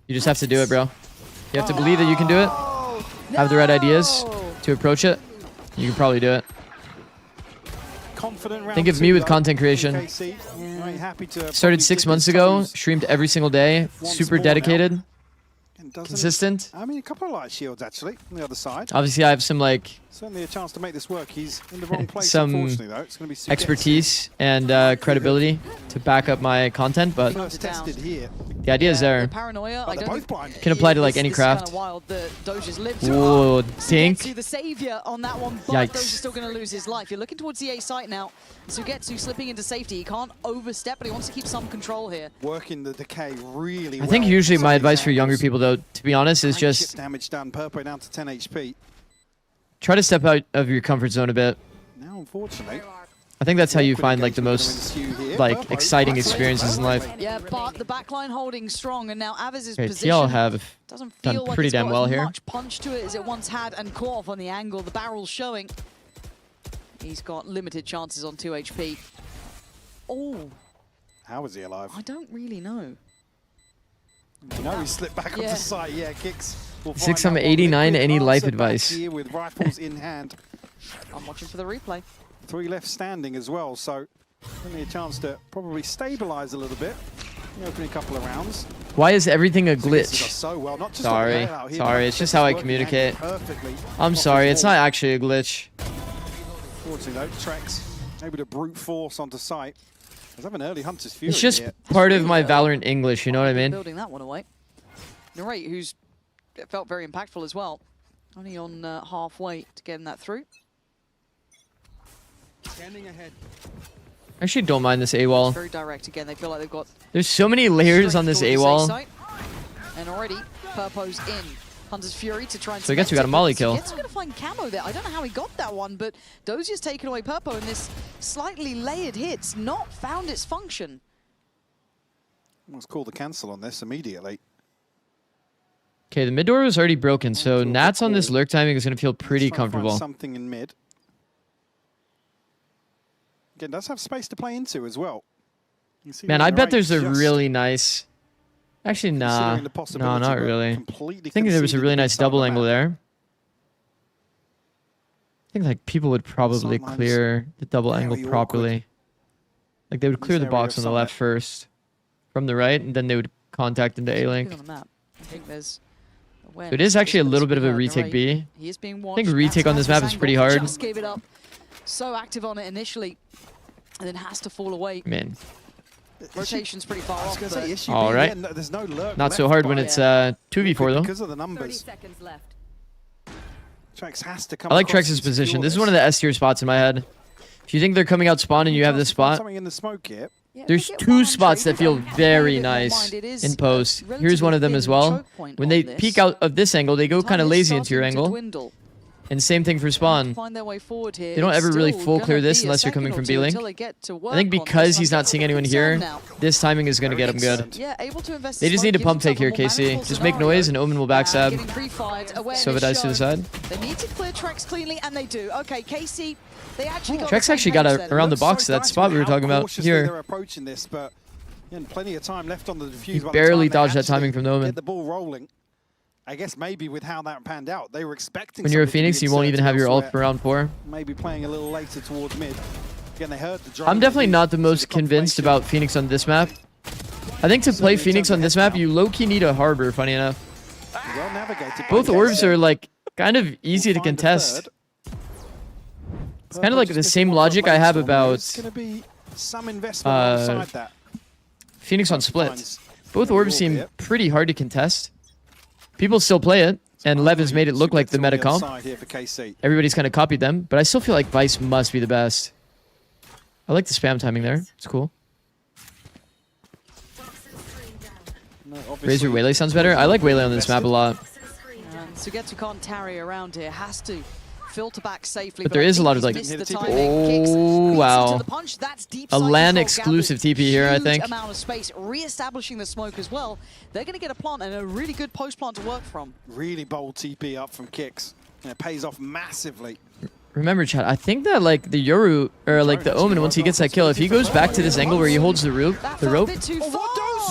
Speaker 3: you just have to do it, bro. You have to believe that you can do it, have the right ideas to approach it. You can probably do it.
Speaker 17: Confident round
Speaker 3: Think of
Speaker 17: two,
Speaker 3: me with
Speaker 17: though,
Speaker 3: content creation.
Speaker 17: KC. Very happy to
Speaker 3: Started
Speaker 17: probably
Speaker 3: 6
Speaker 17: dip
Speaker 3: months
Speaker 17: his
Speaker 3: ago,
Speaker 17: toes
Speaker 3: streamed every single day,
Speaker 17: once
Speaker 3: super
Speaker 17: more now.
Speaker 3: dedicated,
Speaker 17: And doesn't-
Speaker 3: consistent.
Speaker 17: I mean, a couple of light shields actually on the other side.
Speaker 3: Obviously, I have some like
Speaker 17: Certainly a chance to make this work. He's in the wrong place,
Speaker 3: some
Speaker 17: unfortunately, though. It's going to be
Speaker 3: expertise and credibility to back up my content, but
Speaker 17: first tested here.
Speaker 3: the idea is there.
Speaker 14: Paranoia. I don't think
Speaker 3: Can apply to like any
Speaker 14: this is kinda
Speaker 3: craft.
Speaker 14: wild that Doja's lived.
Speaker 3: Ooh,
Speaker 14: Sugetsu,
Speaker 3: dink.
Speaker 14: the savior on that one, but
Speaker 3: Yikes.
Speaker 14: Doja's still going to lose his life. You're looking towards the A site now. Sugetsu slipping into safety. He can't overstep, but he wants to keep some control here.
Speaker 17: Working the decay really
Speaker 3: I think
Speaker 17: well.
Speaker 3: usually
Speaker 17: Some
Speaker 3: my
Speaker 17: of
Speaker 3: advice
Speaker 17: these
Speaker 3: for younger
Speaker 17: angles.
Speaker 3: people, though, to be honest, is
Speaker 17: Chip
Speaker 3: just
Speaker 17: damage done. Purpo down to 10 HP.
Speaker 3: try to step out of your comfort zone a bit.
Speaker 17: Now, unfortunately,
Speaker 3: I think that's how you find like the most like exciting experiences in life.
Speaker 14: Yeah, but the backline holding strong, and now Aviz's
Speaker 3: Okay,
Speaker 14: position
Speaker 3: TL have
Speaker 14: doesn't
Speaker 3: done
Speaker 14: feel like
Speaker 3: pretty
Speaker 14: it's
Speaker 3: damn
Speaker 14: got
Speaker 3: well
Speaker 14: as
Speaker 3: here.
Speaker 14: much punch to it as it once had, and caught off on the angle. The barrel's showing. He's got limited chances on 2 HP. Oh,
Speaker 17: how was he alive?
Speaker 14: I don't really know.
Speaker 17: You know, he slipped back
Speaker 14: Yeah.
Speaker 17: onto site. Yeah, kicks. We'll
Speaker 3: Zikz,
Speaker 17: find
Speaker 3: I'm
Speaker 17: out what
Speaker 3: 89.
Speaker 17: Liquid
Speaker 3: Any life
Speaker 17: answer back
Speaker 3: advice?
Speaker 17: Here with rifles in hand.
Speaker 14: I'm watching for the replay.
Speaker 17: 3 left standing as well, so only a chance to probably stabilize a little bit. Opening a couple of rounds.
Speaker 3: Why is everything a
Speaker 17: Zikz does
Speaker 3: glitch?
Speaker 17: so well, not just
Speaker 3: Sorry,
Speaker 17: on the out here,
Speaker 3: sorry.
Speaker 17: but
Speaker 3: It's just how I
Speaker 17: working
Speaker 3: communicate.
Speaker 17: perfectly
Speaker 3: I'm
Speaker 17: off
Speaker 3: sorry.
Speaker 17: his
Speaker 3: It's
Speaker 17: wall.
Speaker 3: not actually a glitch.
Speaker 17: Fortunately, though, Trex able to brute force onto site. Let's have an early Hunter's Fury
Speaker 3: It's just
Speaker 17: here.
Speaker 3: part of my Valorant English. You know what I mean?
Speaker 14: Building that one away. Narrate, who's felt very impactful as well. Only on halfway to getting that through.
Speaker 17: Scanning ahead.
Speaker 3: I actually don't mind this AWOL.
Speaker 14: Very direct again. They feel like they've got
Speaker 3: There's so many layers on this
Speaker 14: strength towards the
Speaker 3: AWOL.
Speaker 14: safe site. And already, Purpo's in. Hunter's Fury to try and
Speaker 3: So I guess we got a
Speaker 14: cement it,
Speaker 3: molly
Speaker 14: but
Speaker 3: kill.
Speaker 14: Zikz going to find camo there. I don't know how he got that one, but Dozier's taken away Purpo, and this slightly layered hit's not found its function.
Speaker 17: Let's call the cancel on this immediately.
Speaker 3: Okay, the mid door was already broken, so Nats on this lurk timing is going to feel pretty
Speaker 17: Try and find
Speaker 3: comfortable.
Speaker 17: something in mid. Again, does have space to play into as well. You see
Speaker 3: Man,
Speaker 17: that
Speaker 3: I bet
Speaker 17: Narrate
Speaker 3: there's a
Speaker 17: just
Speaker 3: really nice... Actually, nah.
Speaker 17: considering the
Speaker 3: No,
Speaker 17: possibility,
Speaker 3: not
Speaker 17: but
Speaker 3: really.
Speaker 17: completely
Speaker 3: I think there was a
Speaker 17: conceded
Speaker 3: really
Speaker 17: the
Speaker 3: nice
Speaker 17: inside of
Speaker 3: double
Speaker 17: the
Speaker 3: angle
Speaker 17: map.
Speaker 3: there. I think like people would probably
Speaker 17: Sidelines.
Speaker 3: clear the double
Speaker 17: Very
Speaker 3: angle
Speaker 17: awkward.
Speaker 3: properly. Like they would clear the
Speaker 17: area
Speaker 3: box
Speaker 17: of
Speaker 3: on the left
Speaker 17: Summit.
Speaker 3: first, from the right, and then they would contact into A link.
Speaker 14: On the map. I think there's
Speaker 3: So it is actually a little bit of a retake B.
Speaker 14: He is being
Speaker 3: I
Speaker 14: watched.
Speaker 3: think retake on this map is pretty hard.
Speaker 14: Just gave it up. So active on it initially, and then has to fall away.
Speaker 3: Man,
Speaker 14: Rotation's pretty far off. But
Speaker 17: issue
Speaker 3: All
Speaker 17: being,
Speaker 3: right.
Speaker 17: yeah, no, there's no lurk
Speaker 3: not so
Speaker 17: left
Speaker 3: hard when
Speaker 17: by
Speaker 3: it's 2v4 though.
Speaker 17: because of the
Speaker 9: 30
Speaker 17: numbers.
Speaker 9: seconds left.
Speaker 17: Trex has to come.
Speaker 3: I like
Speaker 17: across
Speaker 3: Trex's
Speaker 17: and secure
Speaker 3: position. This is one of the S tier spots in my head. If you think they're coming out spawn and you have this spot,
Speaker 17: Something in the smoke here.
Speaker 3: there's two spots that feel very nice in post. Here's one of them as well. When they peek out of this angle, they go kind of lazy into your angle. And same thing for spawn.
Speaker 14: Find their way forward here.
Speaker 3: They don't
Speaker 14: It's
Speaker 3: ever really
Speaker 14: still
Speaker 3: full
Speaker 14: gonna
Speaker 3: clear this
Speaker 14: be a
Speaker 3: unless you're coming
Speaker 14: second
Speaker 3: from
Speaker 14: or two
Speaker 3: B-Link.
Speaker 14: until they get to
Speaker 3: I
Speaker 14: work
Speaker 3: think
Speaker 14: on
Speaker 3: because
Speaker 14: this.
Speaker 3: he's
Speaker 14: I'm
Speaker 3: not seeing
Speaker 14: getting
Speaker 3: anyone
Speaker 14: concerned
Speaker 3: here,
Speaker 14: now.
Speaker 3: this timing is going to get him good.
Speaker 14: Yeah, able to invest
Speaker 3: They
Speaker 14: in
Speaker 3: just
Speaker 14: smoke,
Speaker 3: need to
Speaker 14: gives
Speaker 3: pump take here,
Speaker 14: himself a more
Speaker 3: KC.
Speaker 14: manageable
Speaker 3: Just make
Speaker 14: scenario.
Speaker 3: noise and Omen will backstab.
Speaker 14: Getting pre-fired,
Speaker 3: So
Speaker 14: awareness
Speaker 3: it dies to the
Speaker 14: shown.
Speaker 3: side.
Speaker 14: They need to clear Trex cleanly, and they do. Okay, KC, they actually got
Speaker 3: Trex
Speaker 14: the
Speaker 3: actually got
Speaker 14: same
Speaker 3: a,
Speaker 14: page
Speaker 3: around the
Speaker 17: Looks
Speaker 3: box
Speaker 17: so
Speaker 3: to that
Speaker 17: dicey
Speaker 3: spot we were
Speaker 17: how
Speaker 3: talking about
Speaker 17: cautiously They're
Speaker 3: here.
Speaker 17: approaching this, but again, plenty of time left on the defuse.
Speaker 3: He
Speaker 17: by the
Speaker 3: barely
Speaker 17: time they
Speaker 3: dodged that
Speaker 17: actually
Speaker 3: timing from the Omen.
Speaker 17: Get the ball rolling. I guess maybe with how that panned out, they were expecting.
Speaker 3: When you're a
Speaker 17: somebody to
Speaker 3: Phoenix,
Speaker 17: be
Speaker 3: you won't even have your ult
Speaker 17: elsewhere.
Speaker 3: for round 4.
Speaker 17: Maybe playing a little later towards mid. Again, they heard the drone.
Speaker 3: I'm definitely not the most convinced about Phoenix on this map. I think to play Phoenix on this map, you low-key need a harbor, funny enough.
Speaker 17: Well navigated by
Speaker 3: Both orbs
Speaker 17: KC.
Speaker 3: are like kind of easy to
Speaker 17: Find a
Speaker 3: contest.
Speaker 17: third.
Speaker 3: It's kind of like the same logic I have about
Speaker 17: There's going to be some investment alongside that.
Speaker 3: Phoenix on split. Both orbs seem pretty hard to contest. People still play it. and LEV has made it look like the meta comp.
Speaker 17: Here for KC.
Speaker 3: Everybody's kind of copied them, but I still feel like Vice must be the best. I like the spam timing there. It's cool. Razor Waylay sounds better. I like Waylay on this map a lot.
Speaker 14: Sugetsu can't tarry around here. Has to filter back safely.
Speaker 3: But there is a lot of like, oh wow, a LAN exclusive TP here, I think.
Speaker 14: Amount of space, re-establishing the smoke as well. They're going to get a plant and a really good post plant to work from.
Speaker 17: Really bold TP up from Kicks, and it pays off massively.
Speaker 3: Remember, chat, I think that like the Yoru, or like the Omen, once he gets that kill, if he goes back to this angle where he holds the rope,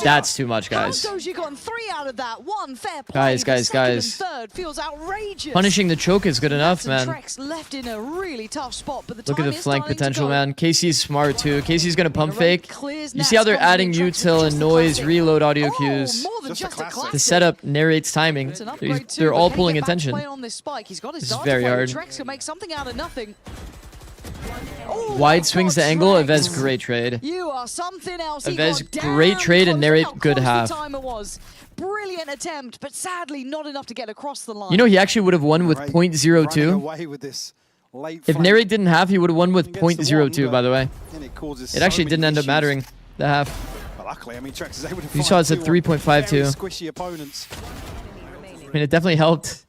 Speaker 3: that's too much, guys.
Speaker 14: Got 3 out of that. One fair play.
Speaker 3: Guys.
Speaker 14: Third feels outrageous.
Speaker 3: Punishing the choke is good enough, man.
Speaker 14: Trex left in a really tough spot, but the
Speaker 3: Look at
Speaker 14: time
Speaker 3: the
Speaker 14: is
Speaker 3: flank
Speaker 14: starting to
Speaker 3: potential,
Speaker 14: go.
Speaker 3: man. KC's smart too. KC's gonna pump fake. You see how they're adding util and noise, reload audio cues. The setup narrates timing. They're all pulling attention. This is very hard.
Speaker 14: Trex can make something out of nothing.
Speaker 3: Wide swings the angle. Avez, great trade.
Speaker 14: You are something else.
Speaker 3: Avez, great trade, and narrate, good half.
Speaker 14: Brilliant attempt, but sadly not enough to get across the line.
Speaker 3: You know, he actually would have won with 0.02. If narrate didn't have, he would have won with 0.02, by the way. It actually didn't end up mattering, the half.
Speaker 17: Luckily, I mean, Trex is able to
Speaker 3: You saw it's at 3.52.
Speaker 17: Squishy opponents.
Speaker 3: I mean, it definitely helped.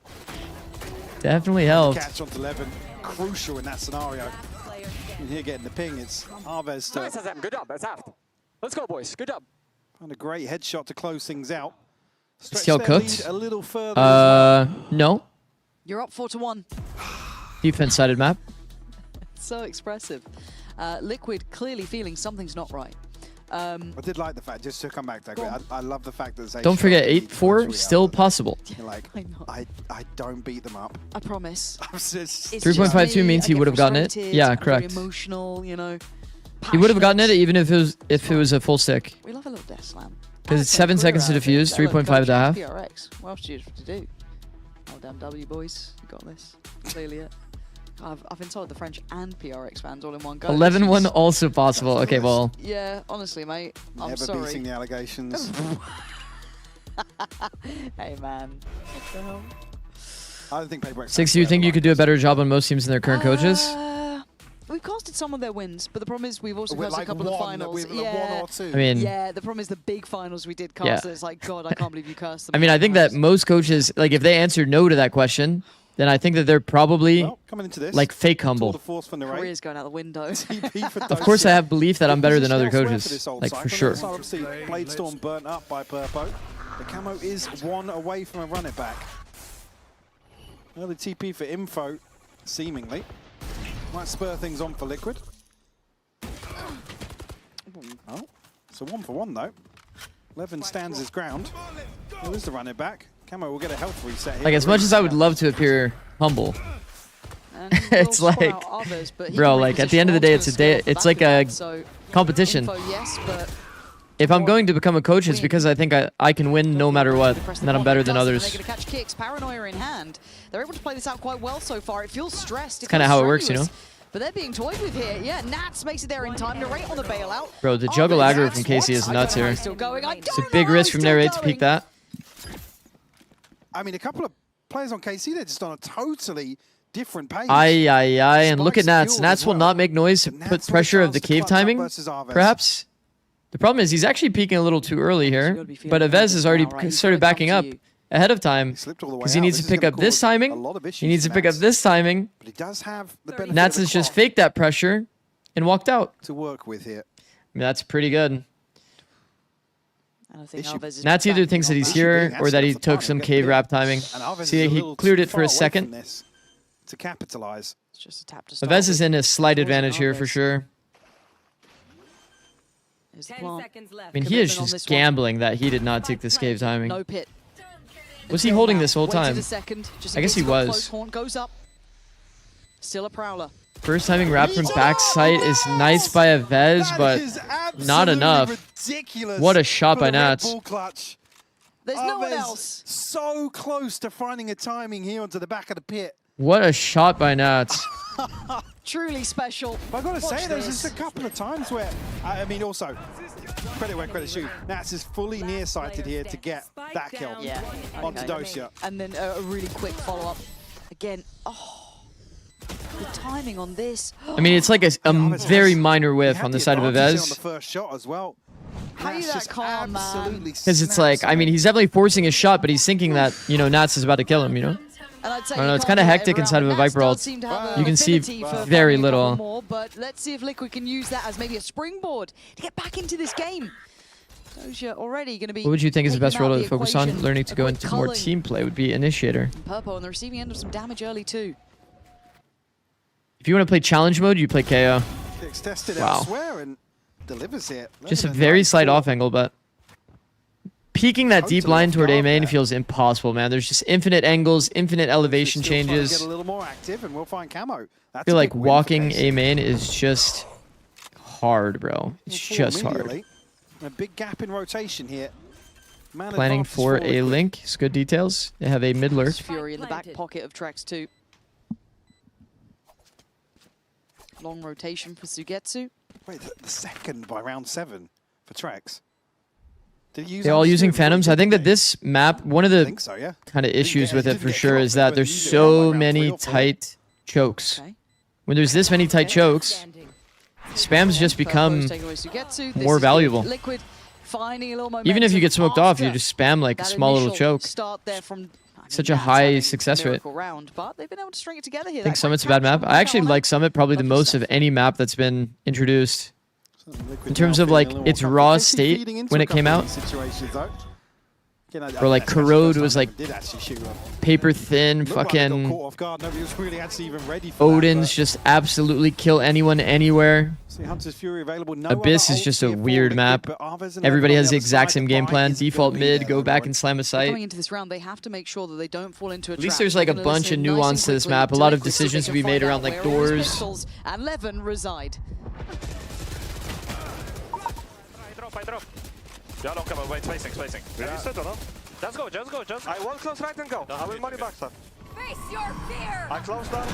Speaker 3: Definitely helped.
Speaker 17: Catch onto Levin, crucial in that scenario. And here getting the ping, it's Arvez to...
Speaker 11: Nice, good job, that's half. Let's go, boys, good job.
Speaker 17: And a great headshot to close things out.
Speaker 3: Still cooked?
Speaker 17: A little further
Speaker 3: no.
Speaker 14: You're up 4-1.
Speaker 3: Defense-sided map.
Speaker 14: So expressive. Liquid clearly feeling something's not right.
Speaker 17: I did like the fact, just to come back to that, I love the fact that
Speaker 3: Don't forget, 8-4, still possible.
Speaker 17: You're like, I don't beat them up.
Speaker 14: I promise.
Speaker 3: 3.52 means he would have gotten it. Yeah, correct.
Speaker 14: Emotional, you know.
Speaker 3: He would have gotten it even if it was a full stick.
Speaker 14: We love a little death slam.
Speaker 3: Because it's 7 seconds to defuse, 3.5 to half.
Speaker 14: PRX. What else do you have to do? Oh damn W boys, you got this. Clearly it. I've been told the French and PRX fans all in one go.
Speaker 3: 11-1 also possible. Okay, well.
Speaker 14: Yeah, honestly, mate. I'm sorry.
Speaker 17: Never beating the allegations.
Speaker 14: Hey, man. What the hell?
Speaker 17: I don't think Paperwork.
Speaker 3: Zikz, do you think you could do a better job on most teams than their current coaches?
Speaker 14: We've casted some of their wins, but the problem is we've also casted a couple of finals.
Speaker 17: One or two.
Speaker 3: I mean,
Speaker 14: yeah, the problem is the big finals we did cast. It's like, God, I can't believe you cast them.
Speaker 3: I mean, I think that most coaches, like, if they answer no to that question, then I think that they're probably
Speaker 17: coming into this,
Speaker 3: like fake humble.
Speaker 14: Career's going out the window.
Speaker 3: Of course, I have belief that I'm better than other coaches, like for sure.
Speaker 17: Blade Storm burnt up by Purpo. The camo is one away from a run it back. Early TP for info, seemingly. Might spur things on for Liquid. Oh, so 1 for 1 though. Levin stands his ground. Oh, there's the run it back. Camo will get a health reset here.
Speaker 3: Like, as much as I would love to appear humble, it's like, bro, like, at the end of the day, it's like a competition. If I'm going to become a coach, it's because I think I can win no matter what, and that I'm better than others.
Speaker 14: They're going to catch Kicks, paranoia in hand. They're able to play this out quite well so far. It feels stressed.
Speaker 3: It's kind of how it works, you know?
Speaker 14: But they're being toyed with here. Yeah, Nats makes it there in time. Narrate on the bailout.
Speaker 3: Bro, the juggle aggro from KC is nuts here. It's a big risk from Narrate to peek that.
Speaker 17: I mean, a couple of players on KC, they're just on a totally different page.
Speaker 3: And look at Nats. Nats will not make noise to put pressure of the cave timing, perhaps. The problem is he's actually peeking a little too early here, but Avez has already started backing up ahead of time because he needs to pick up this timing. He needs to pick up this timing.
Speaker 17: But he does have the benefit
Speaker 3: Nats has just faked that pressure and walked out.
Speaker 17: To work with here.
Speaker 3: I mean, that's pretty good. Nats either thinks that he's here or that he took some cave wrap timing. See, he cleared it for a second.
Speaker 17: To capitalize.
Speaker 14: It's just a tap to
Speaker 3: Avez is in a slight advantage here for sure.
Speaker 14: I
Speaker 3: mean, he is just gambling that he did not take this cave timing.
Speaker 14: No pit.
Speaker 3: Was he holding this whole time? I guess he was.
Speaker 14: Goes up. Still a prowler.
Speaker 3: First timing wrap from backside is nice by Avez, but not enough. What a shot by Nats.
Speaker 14: There's no one else.
Speaker 17: So close to finding a timing here onto the back of the pit.
Speaker 3: What a shot by Nats.
Speaker 14: Truly special.
Speaker 17: But I've got to
Speaker 14: Watch
Speaker 17: say, there's
Speaker 14: this.
Speaker 17: just a couple of times where, I mean, also, credit where credit's due. Nats is fully nearsighted here to get that kill onto Dosia.
Speaker 14: And then a really quick follow-up. Again, the timing on this.
Speaker 3: I mean, it's like a very minor whiff on the side of
Speaker 17: On the
Speaker 3: Vivez.
Speaker 17: first shot as well.
Speaker 14: How you that calm, man?
Speaker 3: Because it's like, I mean, he's definitely forcing his shot, but he's thinking that, you know, Nats is about to kill him, you know?
Speaker 14: And I'd say
Speaker 3: I don't know, it's kind of hectic inside of a Viper ult. You can see very little.
Speaker 14: More, but let's see if Liquid can use that as maybe a springboard to get back into this game. Dosia already going to be.
Speaker 3: What would you think is the best role to focus on?
Speaker 14: equation.
Speaker 3: Learning to go into more team play would be Initiator.
Speaker 14: Purple on the receiving end of some damage early too.
Speaker 3: If you want to play challenge mode, you play KO.
Speaker 17: Gets tested
Speaker 3: Wow.
Speaker 17: elsewhere and delivers it.
Speaker 3: Just a very slight off angle, but peeking that deep line toward A main feels impossible, man. There's just infinite angles, infinite elevation changes.
Speaker 17: Get a little more active and we'll find camo.
Speaker 3: I feel like walking A main is just hard, bro. It's just hard.
Speaker 17: A big gap in rotation here.
Speaker 3: Planning for a link. It's good details. They have a mid lurk.
Speaker 14: Fury in the back pocket of Trex too. Long rotation for Sugetsu.
Speaker 17: Wait, the second by round 7 for Trex.
Speaker 3: They're all using Phantoms. I think that this map, one of the
Speaker 17: so, yeah.
Speaker 3: kind of issues with it for sure is that there's so many tight chokes. When there's this many tight chokes, spams just become more valuable.
Speaker 14: Liquid finding a little
Speaker 3: Even if you get smoked off, you just spam like a
Speaker 14: that
Speaker 3: small little
Speaker 14: initial
Speaker 3: choke.
Speaker 14: Start there from
Speaker 3: Such a high success rate.
Speaker 14: miracle round, but they've been able to string it together here.
Speaker 3: I think Summit's a bad map. I actually like Summit probably the most of any map that's been introduced. In terms of like its raw state when it came out. Or like Corrode was like paper thin, fucking Odin's just absolutely kill anyone anywhere. Abyss is just a weird map. Everybody has the exact same game plan. Default mid, go back and slam a site.
Speaker 14: Going into this round, they have to make sure that they don't fall into a
Speaker 3: At least there's like a bunch of nuance to this map. A lot of decisions to be made around like doors.
Speaker 14: And Levin reside.
Speaker 12: I drop. Yeah, don't come away. Spacing.
Speaker 5: Yeah. You said or not?
Speaker 12: Just go.
Speaker 5: I won't close right and go. I will money back, sir.
Speaker 9: Face your fear!
Speaker 5: I close down.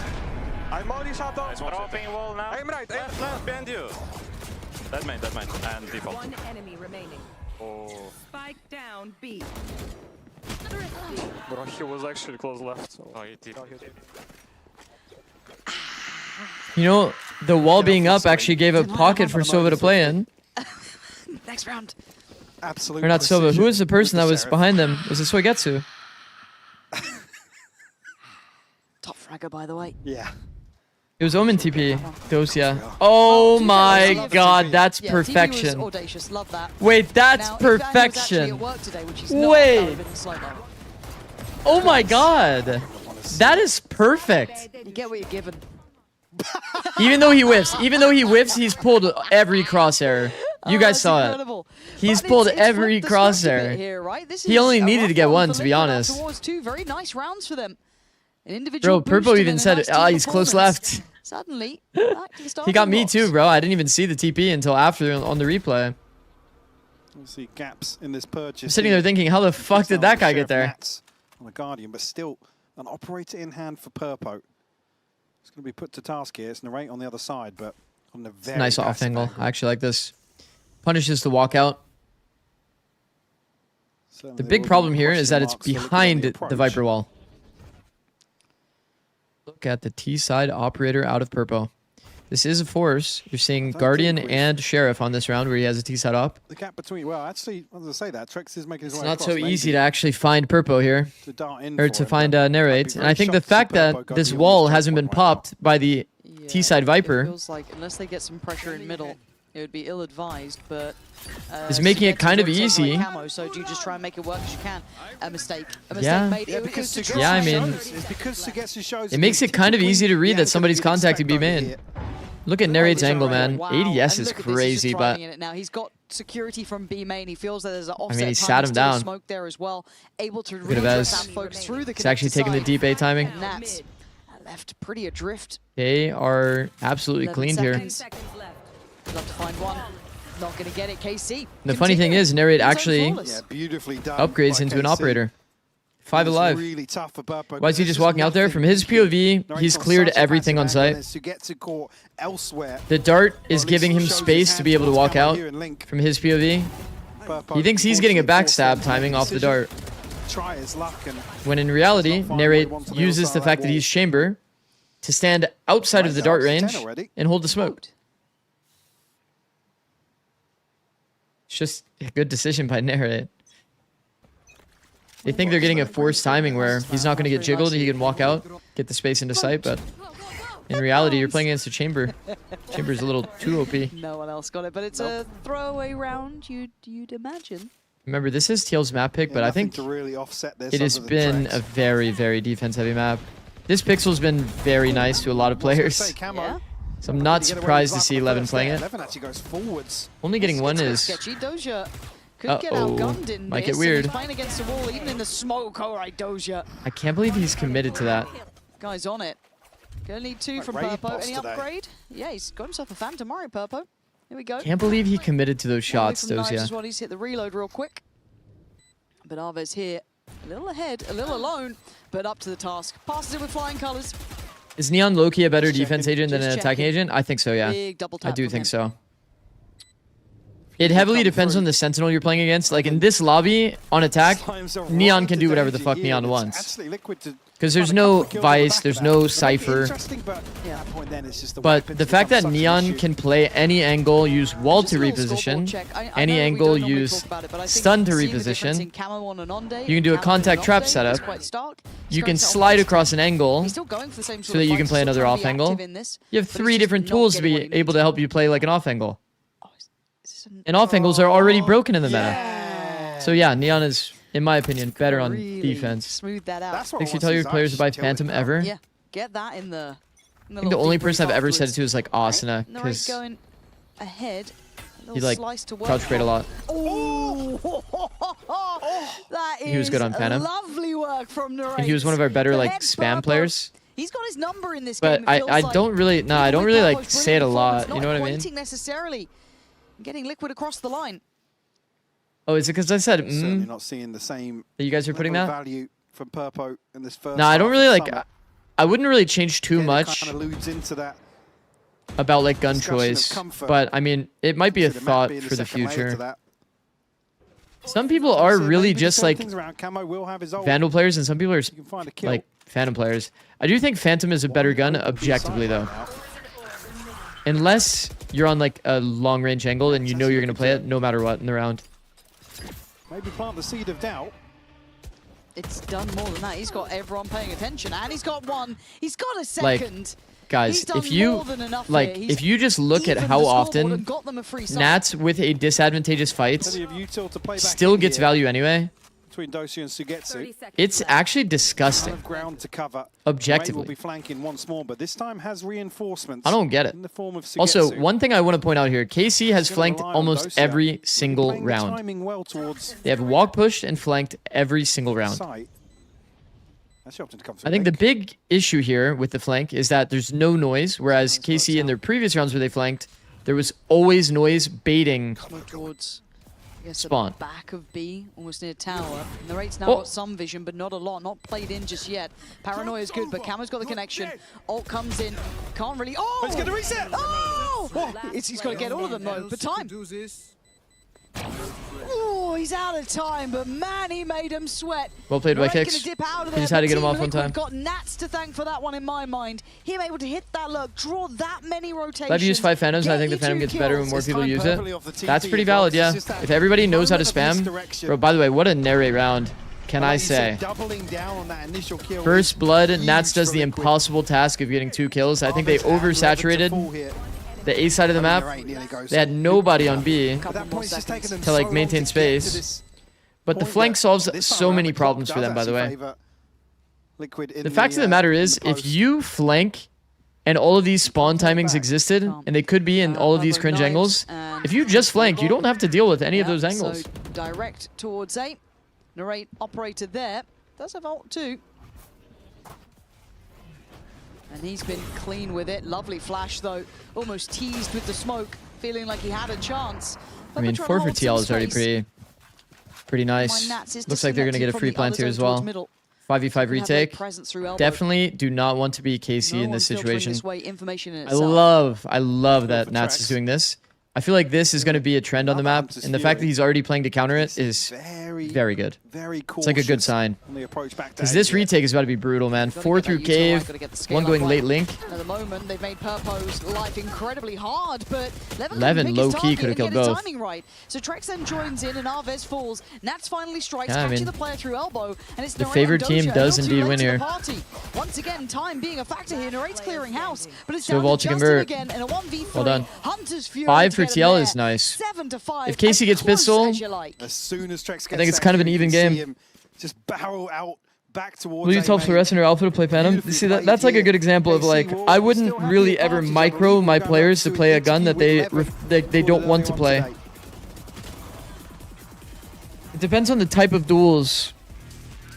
Speaker 5: I molly shot down.
Speaker 12: Dropping wall now.
Speaker 5: Aim right.
Speaker 12: Left behind you. That's mine. And default.
Speaker 9: One enemy remaining.
Speaker 12: Oh.
Speaker 9: Spike down B.
Speaker 5: Bro, he was actually close left. So.
Speaker 12: Oh, he did.
Speaker 3: You know, the wall being up actually gave a pocket for Sova to play in.
Speaker 14: Next round.
Speaker 17: Absolute
Speaker 3: Or not Sova. Who was the person that was behind them? Was it Soigetsu?
Speaker 14: Top fragger, by the way.
Speaker 17: Yeah.
Speaker 3: It was Omen TP. Dosia. Oh my god, that's
Speaker 14: Yeah,
Speaker 3: perfection.
Speaker 14: TP was audacious. Love that.
Speaker 3: Wait, that's
Speaker 14: Now, if Bang was actually
Speaker 3: perfection.
Speaker 14: at work today, which he's not, that
Speaker 3: Wait.
Speaker 14: would've been slow-mo.
Speaker 3: Oh my god. That is perfect.
Speaker 14: You get what you're given.
Speaker 3: Even though he whiffs, he's pulled every crosshair. You guys saw
Speaker 14: incredible.
Speaker 3: it. He's
Speaker 14: But
Speaker 3: pulled
Speaker 14: it's
Speaker 3: every
Speaker 14: flipped the script a bit
Speaker 3: crosshair.
Speaker 14: here, right? This
Speaker 3: He
Speaker 14: is
Speaker 3: only
Speaker 14: a
Speaker 3: needed
Speaker 14: rough
Speaker 3: to get
Speaker 14: one
Speaker 3: one,
Speaker 14: for
Speaker 3: to be
Speaker 14: Liquid
Speaker 3: honest.
Speaker 14: Towards two very nice rounds for them. An individual
Speaker 3: Bro, Purple
Speaker 14: boost
Speaker 3: even
Speaker 14: and a
Speaker 3: said,
Speaker 14: nice team
Speaker 3: he's close
Speaker 14: performance.
Speaker 3: left.
Speaker 14: Suddenly, back to the starting
Speaker 3: He got me
Speaker 14: blocks.
Speaker 3: too, bro. I didn't even see the TP until after on the replay.
Speaker 17: We'll see gaps in this purchase.
Speaker 3: I'm sitting there thinking, how the fuck did that guy get there?
Speaker 17: On the Guardian, but still an operator in hand for Purpo. It's going to be put to task here. It's Narrate on the other side, but on the very
Speaker 3: Nice off
Speaker 17: passive
Speaker 3: angle. I actually like this. Punishes the walkout. The big problem here is that it's behind the Viper wall. Look at the T side operator out of Purpo. This is a force. You're seeing Guardian and Sheriff on this round where he has a T side op.
Speaker 17: The gap between, well, actually, as I say that, Trex is making his
Speaker 3: It's
Speaker 17: way
Speaker 3: not
Speaker 17: across,
Speaker 3: so
Speaker 17: maybe
Speaker 3: easy to actually find Purpo here.
Speaker 17: to dart in
Speaker 3: Or
Speaker 17: for
Speaker 3: to
Speaker 17: him,
Speaker 3: find
Speaker 17: but
Speaker 3: Narrate.
Speaker 17: I'd be
Speaker 3: And I
Speaker 17: very
Speaker 3: think the
Speaker 17: shocked to see
Speaker 3: fact that
Speaker 17: Purpo go
Speaker 3: this
Speaker 17: beyond
Speaker 3: wall
Speaker 17: this
Speaker 3: hasn't been
Speaker 17: checkpoint.
Speaker 3: popped by the T side
Speaker 14: It
Speaker 3: Viper
Speaker 14: feels like unless they get some pressure in middle, it would be ill-advised, but...
Speaker 3: is making it
Speaker 14: Sugetsu
Speaker 3: kind of
Speaker 14: wants to play
Speaker 3: easy.
Speaker 14: Camo, so do you just try and make it work as you can? A mistake
Speaker 3: Yeah.
Speaker 14: made.
Speaker 17: Yeah,
Speaker 14: It
Speaker 17: because
Speaker 14: was
Speaker 17: Sugetsu
Speaker 3: I mean,
Speaker 17: shows, it's because Sugetsu shows
Speaker 3: It makes it kind of easy to read that somebody's contacting B main. Look at Narrate's angle, man.
Speaker 14: Wow.
Speaker 3: ADS
Speaker 14: And
Speaker 3: is
Speaker 14: look at this, he's
Speaker 3: crazy,
Speaker 14: just
Speaker 3: but
Speaker 14: thriving in it now. He's got security from B main. He feels that there's an offset.
Speaker 3: I mean, he
Speaker 14: timing,
Speaker 3: sat him
Speaker 14: still
Speaker 3: down.
Speaker 14: Smoke there as well. Able to
Speaker 3: Look at
Speaker 14: really
Speaker 3: Vez.
Speaker 14: that folks through the
Speaker 3: He's actually
Speaker 14: connector
Speaker 3: taking the
Speaker 14: side.
Speaker 3: deep A timing.
Speaker 14: And Nats left pretty adrift.
Speaker 3: They are absolutely
Speaker 14: 11
Speaker 3: cleaned here.
Speaker 14: seconds. Love to find one. Not going to get it, KC.
Speaker 3: The funny thing is, Narrate actually
Speaker 17: Yeah, beautifully done
Speaker 3: upgrades
Speaker 17: by
Speaker 3: into an
Speaker 17: KC.
Speaker 3: operator. 5 alive.
Speaker 17: Really tough for Burpo.
Speaker 3: Why is he just walking out there? From his POV, he's cleared everything on site. The dart is giving him space to be able to walk out from his POV. He thinks he's getting a backstab timing off the dart. When in reality, Narrate uses the fact that he's chamber to stand outside of the dart range and hold the smoke. It's just a good decision by Narrate. They think they're getting a forced timing where he's not going to get jiggled, he can walk out, get the space into sight, but in reality, you're playing against a chamber. Chamber's a little too OP.
Speaker 14: No one else got it, but it's a throwaway round, you'd imagine.
Speaker 3: Remember, this is Teal's map pick, but I think it has been a very, very defense-heavy map. This pixel's been very nice to a lot of players.
Speaker 14: Yeah.
Speaker 3: So I'm not surprised to see 11 playing it.
Speaker 17: 11 actually goes forwards.
Speaker 3: Only getting one is...
Speaker 14: Sketchy. Doja could get outgunned in
Speaker 3: might
Speaker 14: this,
Speaker 3: get weird.
Speaker 14: He's playing against the wall, even in the smoke. All right, Doja.
Speaker 3: I can't believe he's committed to that.
Speaker 14: Guy's on it. Gonna need 2 from Purpo. Any upgrade? Yeah, he's got himself a Phantom. All right, Purpo. Here we go.
Speaker 3: Can't believe he committed to those shots,
Speaker 14: Doja. Well, he's hit the reload real quick. But Arves here, a little ahead, a little alone, but up to the task. Passes it with flying colors.
Speaker 3: Is Neon Loki a better defense agent than an attacking agent? I think so, yeah.
Speaker 14: Big double tap
Speaker 3: I do think so. It heavily depends on the Sentinel you're playing against. Like in this lobby, on attack, Neon can do whatever the fuck Neon wants. Because there's no Vice, there's no Cypher. But the fact that Neon can play any angle, use wall to reposition, any angle, use stun to reposition, you can do a contact trap setup, you can slide across an angle so that you can play another off angle. You have 3 different tools to be able to help you play like an off angle. And off angles are already broken in the meta. So yeah, Neon is, in my opinion, better on defense.
Speaker 14: Smooth that out.
Speaker 3: Makes you tell your players to buy Phantom ever.
Speaker 14: Yeah, get that in the.
Speaker 3: I think the only person I've ever said it to is like Asuna, because
Speaker 14: going ahead.
Speaker 3: He like crouch trade a lot.
Speaker 14: Oh, that is
Speaker 3: he was good on Phantom.
Speaker 14: Lovely work from Narrate.
Speaker 3: And he was one of our better like spam players.
Speaker 14: He's got his number in this
Speaker 3: game. But I don't really I don't really like say it a lot. You know what I mean?
Speaker 14: Not necessarily. Getting Liquid across the line.
Speaker 3: Oh, is it because I said
Speaker 17: certainly not seeing the same
Speaker 3: that you guys are putting that
Speaker 17: value from Purpo in this first.
Speaker 3: No, I don't really like. I wouldn't really change too much
Speaker 17: kind of alludes into that
Speaker 3: about like gun choice, but I mean it might be a thought for the future. Some people are really just like Vandal players, and some people are like Phantom players. I do think Phantom is a better gun objectively, though. Unless you're on like a long range angle and you know you're gonna play it no matter what in the round.
Speaker 17: Maybe plant the seed of doubt.
Speaker 14: It's done more than that. He's got everyone paying attention, and he's got one. He's got a second.
Speaker 3: Like, guys, if you like, if you just look at how often Nats with a disadvantageous fights still gets value anyway.
Speaker 17: Between Doshi and Sugetsu.
Speaker 3: It's actually disgusting.
Speaker 17: Ground to cover.
Speaker 3: Objectively.
Speaker 17: Will be flanking once more, but this time has reinforcements.
Speaker 3: I don't get it.
Speaker 17: In the form of
Speaker 3: also, one thing I want to point out here, KC has flanked almost every single round. They have walk pushed and flanked every single round. I think the big issue here with the flank is that there's no noise, whereas KC in their previous rounds where they flanked, there was always noise baiting spawn.
Speaker 14: Back of B, almost near tower. Narrate's now got some vision, but not a lot. Not played in just yet. Paranoia is good, but Camo's got the connection. Ult comes in. Can't really. Oh!
Speaker 17: He's going to reset!
Speaker 14: Oh! He's got to get all of them, though. But time. Oh, he's out of time, but man, he made him sweat.
Speaker 3: Well played by Kicks. He just had to get him off one time.
Speaker 14: Got Nats to thank for that one in my mind. Him able to hit that look, draw that many rotations.
Speaker 3: LEV used 5 Phantoms, and I think the Phantom gets better when more people use it. That's pretty valid, yeah. If everybody knows how to spam. Bro, by the way, what a Narrate round. Can I say? First blood, Nats does the impossible task of getting 2 kills. I think they oversaturated the A side of the map. They had nobody on B to like maintain space. But the flank solves so many problems for them, by the way. The fact of the matter is, if you flank and all of these spawn timings existed, and they could be in all of these cringe angles, if you just flank, you don't have to deal with any of those angles.
Speaker 14: So direct towards A. Narrate operator there. Does have ult too. And he's been clean with it. Lovely flash, though. Almost teased with the smoke, feeling like he had a chance.
Speaker 3: I mean, 4 for TL is already pretty nice. Looks like they're going to get a free plant here as well. 5v5 retake. Definitely do not want to be KC in this situation. I love that Nats is doing this. I feel like this is going to be a trend on the map, and the fact that he's already playing to counter it is very good. It's like a good sign. Because this retake is about to be brutal, man. 4 through cave, 1 going late link.
Speaker 14: At the moment, they've made Purpo's life incredibly hard, but
Speaker 3: Levin low-key could have killed both.
Speaker 14: Timing right. So Trex then joins in, and Arvez falls. Nats finally strikes, catching the player through elbow, and it's
Speaker 3: the favored team does indeed win here.
Speaker 14: Once again, time being a factor here. Narrate's clearing house, but it's
Speaker 3: So
Speaker 14: down to
Speaker 3: Vulture
Speaker 14: Justin
Speaker 3: convert.
Speaker 14: again in a 1v3.
Speaker 3: Well done.
Speaker 14: Hunter's Fury
Speaker 3: 5 for
Speaker 14: to get him
Speaker 3: TL
Speaker 14: there.
Speaker 3: is nice.
Speaker 14: 7 to 5.
Speaker 3: If Casey gets pistol,
Speaker 17: As soon as Trex gets
Speaker 3: I think it's kind of an even game.
Speaker 17: Just barrel out back towards
Speaker 3: Blue top fluorescent or alpha to play Phantom. See, that's like a good example of like, I wouldn't really ever micro my players to play a gun that they don't want to play. It depends on the type of duels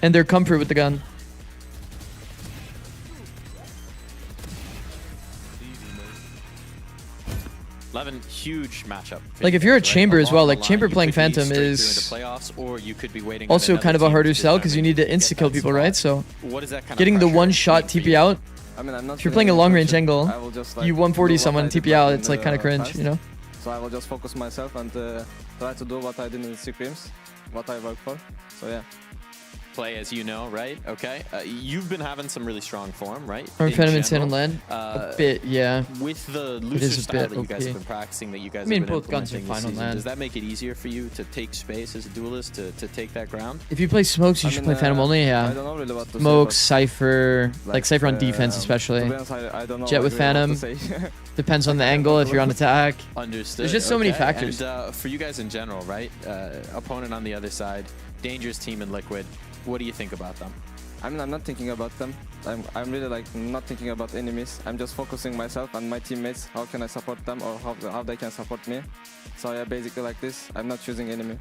Speaker 3: and their comfort with the gun.
Speaker 4: Levin, huge matchup.
Speaker 3: Like if you're a Chamber as well, like Chamber playing Phantom is also kind of a harder sell because you need to insta-kill people, right? So getting the one-shot TP out, if you're playing a long-range angle, you 140 someone, TP out, it's like kind of cringe, you know?
Speaker 8: So I will just focus myself and try to do what I did in the scrims, what I work for. So yeah.
Speaker 4: Play as you know, right? Okay. You've been having some really strong form, right?
Speaker 3: Or Phantom and Sin and Land? A bit, yeah.
Speaker 4: With the
Speaker 3: It
Speaker 4: looser
Speaker 3: is a
Speaker 4: style
Speaker 3: bit
Speaker 4: that you guys
Speaker 3: OP.
Speaker 4: have been practicing, that you guys
Speaker 3: I mean,
Speaker 4: have been
Speaker 3: both guns are
Speaker 4: implementing this
Speaker 3: fine on
Speaker 4: season,
Speaker 3: land.
Speaker 4: does that make it easier for you to take space as a duelist to take that ground?
Speaker 3: If you play smokes, you should play Phantom only, yeah.
Speaker 8: I don't know really what to say,
Speaker 3: Smokes,
Speaker 8: but
Speaker 3: Cypher, like Cypher on defense especially.
Speaker 8: to be honest, I don't know
Speaker 3: Jet with
Speaker 8: really what
Speaker 3: Phantom.
Speaker 8: to say.
Speaker 3: Depends on the angle if you're on attack.
Speaker 4: Understood.
Speaker 3: There's just so many
Speaker 4: Okay.
Speaker 3: factors.
Speaker 4: And for you guys in general, right? Opponent on the other side, dangerous team in Liquid. What do you think about them?
Speaker 8: I mean, I'm not thinking about them. I'm really like not thinking about enemies. I'm just focusing myself and my teammates. How can I support them or how they can support me? So yeah, basically like this. I'm not choosing enemy.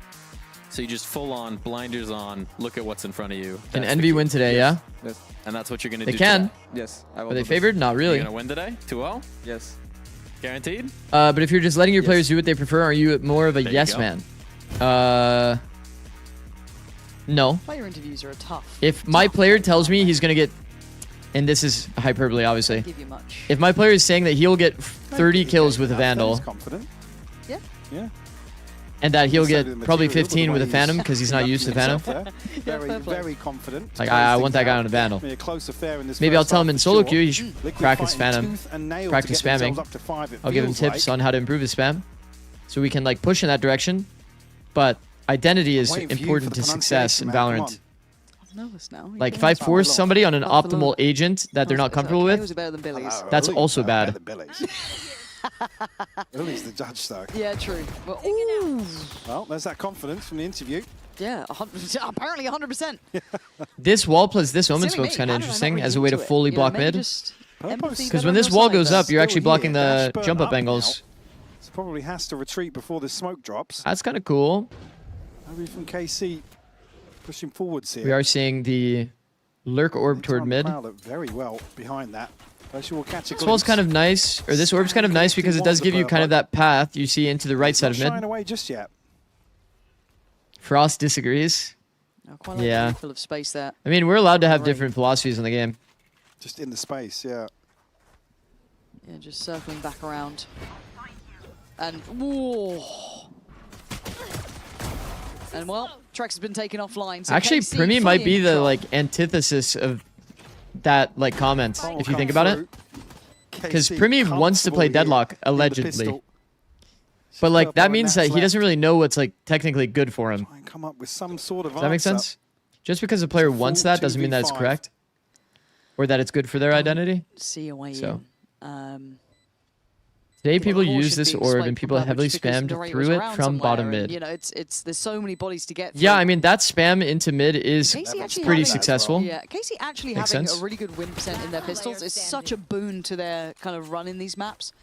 Speaker 4: So you just full on, blinders on, look at what's in front of you.
Speaker 3: Can
Speaker 4: That's
Speaker 3: Envy
Speaker 4: the
Speaker 3: win
Speaker 4: key.
Speaker 3: today,
Speaker 8: Yes.
Speaker 3: yeah?
Speaker 8: Yes.
Speaker 4: And that's what you're going to
Speaker 3: They
Speaker 4: do
Speaker 3: can.
Speaker 4: today?
Speaker 8: Yes. I will
Speaker 3: Are they
Speaker 8: do
Speaker 3: favored? Not really.
Speaker 4: You're going to win today? 2-0?
Speaker 8: Yes.
Speaker 4: Guaranteed?
Speaker 3: But if you're just letting your players do what they prefer, are you more of a
Speaker 4: There you
Speaker 3: yes
Speaker 4: go.
Speaker 3: man? No.
Speaker 14: Player interviews are tough.
Speaker 3: If my player tells me he's going to get, and this is hyperbole obviously,
Speaker 14: Give you much.
Speaker 3: if my player is saying that he'll get 30 kills with a Vandal,
Speaker 17: Confident.
Speaker 14: Yeah.
Speaker 17: Yeah.
Speaker 3: and that he'll
Speaker 17: So
Speaker 3: get
Speaker 17: the
Speaker 3: probably
Speaker 17: material,
Speaker 3: 15
Speaker 17: the
Speaker 3: with a
Speaker 17: way
Speaker 3: Phantom
Speaker 17: he's
Speaker 3: because he's not used to Phantom.
Speaker 17: himself there. Very, very confident.
Speaker 3: Like,
Speaker 17: Close
Speaker 3: I
Speaker 17: things
Speaker 3: want that guy
Speaker 17: out.
Speaker 3: on a Vandal.
Speaker 17: Be a close affair in this
Speaker 3: Maybe I'll
Speaker 17: first
Speaker 3: tell him
Speaker 17: half
Speaker 3: in
Speaker 17: for
Speaker 3: solo
Speaker 17: sure.
Speaker 3: queue he should
Speaker 17: Liquid
Speaker 3: practice
Speaker 17: fighting
Speaker 3: Phantom,
Speaker 17: tooth and nail to
Speaker 3: practice
Speaker 17: get themselves
Speaker 3: spamming.
Speaker 17: up to 5, it
Speaker 3: I'll give him
Speaker 17: feels
Speaker 3: tips
Speaker 17: like.
Speaker 3: on how to improve his spam, so we can like push in that direction. But identity is
Speaker 17: Waiting for you
Speaker 3: important
Speaker 17: for
Speaker 3: to
Speaker 17: the
Speaker 3: success in
Speaker 17: pronunciation, man.
Speaker 3: Valorant.
Speaker 14: I'm nervous now.
Speaker 3: Like if I force somebody on an optimal agent that they're not comfortable
Speaker 14: It
Speaker 3: with,
Speaker 14: was better than Billy's.
Speaker 3: that's also bad.
Speaker 17: Billy's the judge, though.
Speaker 14: Yeah, true. But, ooh.
Speaker 17: Well, there's that confidence from the interview.
Speaker 14: Yeah, apparently 100%.
Speaker 3: This wall plus this omen
Speaker 14: Silly
Speaker 3: smoke's
Speaker 14: me,
Speaker 3: kind of
Speaker 14: how did I not
Speaker 3: interesting
Speaker 14: read
Speaker 3: as a way to
Speaker 14: into it?
Speaker 3: fully
Speaker 14: You know,
Speaker 3: block
Speaker 14: maybe
Speaker 3: mid.
Speaker 14: just empathy
Speaker 3: Because
Speaker 14: better
Speaker 3: when
Speaker 14: on
Speaker 3: this
Speaker 14: your
Speaker 3: wall
Speaker 14: side
Speaker 3: goes
Speaker 14: there.
Speaker 3: up, you're actually
Speaker 17: Still
Speaker 3: blocking
Speaker 17: here,
Speaker 3: the
Speaker 17: Dash
Speaker 3: jump
Speaker 17: burn
Speaker 3: up
Speaker 17: up
Speaker 3: angles.
Speaker 17: So probably has to retreat before the smoke drops.
Speaker 3: That's kind of cool.
Speaker 17: Maybe from KC pushing forwards here.
Speaker 3: We are seeing the lurk orb toward mid.
Speaker 17: Look very well behind that. Will catch a
Speaker 3: This wall's kind of nice, or this orb's kind of nice because it does give you kind of that path you see into the right side of
Speaker 17: Not shying
Speaker 3: mid.
Speaker 17: away just yet.
Speaker 3: Frost disagrees.
Speaker 14: Quite like
Speaker 3: Yeah.
Speaker 14: full of space there.
Speaker 3: I mean, we're allowed to have different philosophies in the game.
Speaker 17: Just in the space, yeah.
Speaker 14: Yeah, just circling back around. And, whoa. And well, Trex has been taken offline. So
Speaker 3: Actually,
Speaker 14: KC
Speaker 3: Primi might
Speaker 14: fully
Speaker 3: be
Speaker 14: in
Speaker 3: the
Speaker 14: control.
Speaker 3: like antithesis of that like comment, if you think about it. Because Primi wants to play Deadlock, allegedly. But like that means that he doesn't really know what's like technically good for him.
Speaker 17: Come up with some sort of
Speaker 3: Does that make
Speaker 17: answer.
Speaker 3: sense? Just because a player wants that doesn't mean that it's
Speaker 17: 2v5.
Speaker 3: correct. Or that it's good for their identity.
Speaker 14: See a way
Speaker 3: So.
Speaker 14: in.
Speaker 3: Today people
Speaker 14: Caution
Speaker 3: use this
Speaker 14: being
Speaker 3: orb
Speaker 14: displayed
Speaker 3: and people
Speaker 14: from
Speaker 3: heavily
Speaker 14: coverage because
Speaker 3: spammed
Speaker 14: Narrate
Speaker 3: through
Speaker 14: was
Speaker 3: it
Speaker 14: around
Speaker 3: from bottom
Speaker 14: somewhere, and,
Speaker 3: mid.
Speaker 14: you know, it's there's so many bodies to get through.
Speaker 3: Yeah, I mean that spam into mid is
Speaker 14: Casey actually
Speaker 3: pretty
Speaker 14: having-
Speaker 3: successful.
Speaker 14: Yeah, Casey actually
Speaker 3: Makes
Speaker 14: having
Speaker 3: sense.
Speaker 14: a really good win percent in their pistols is such a boon to their kind of run in these maps.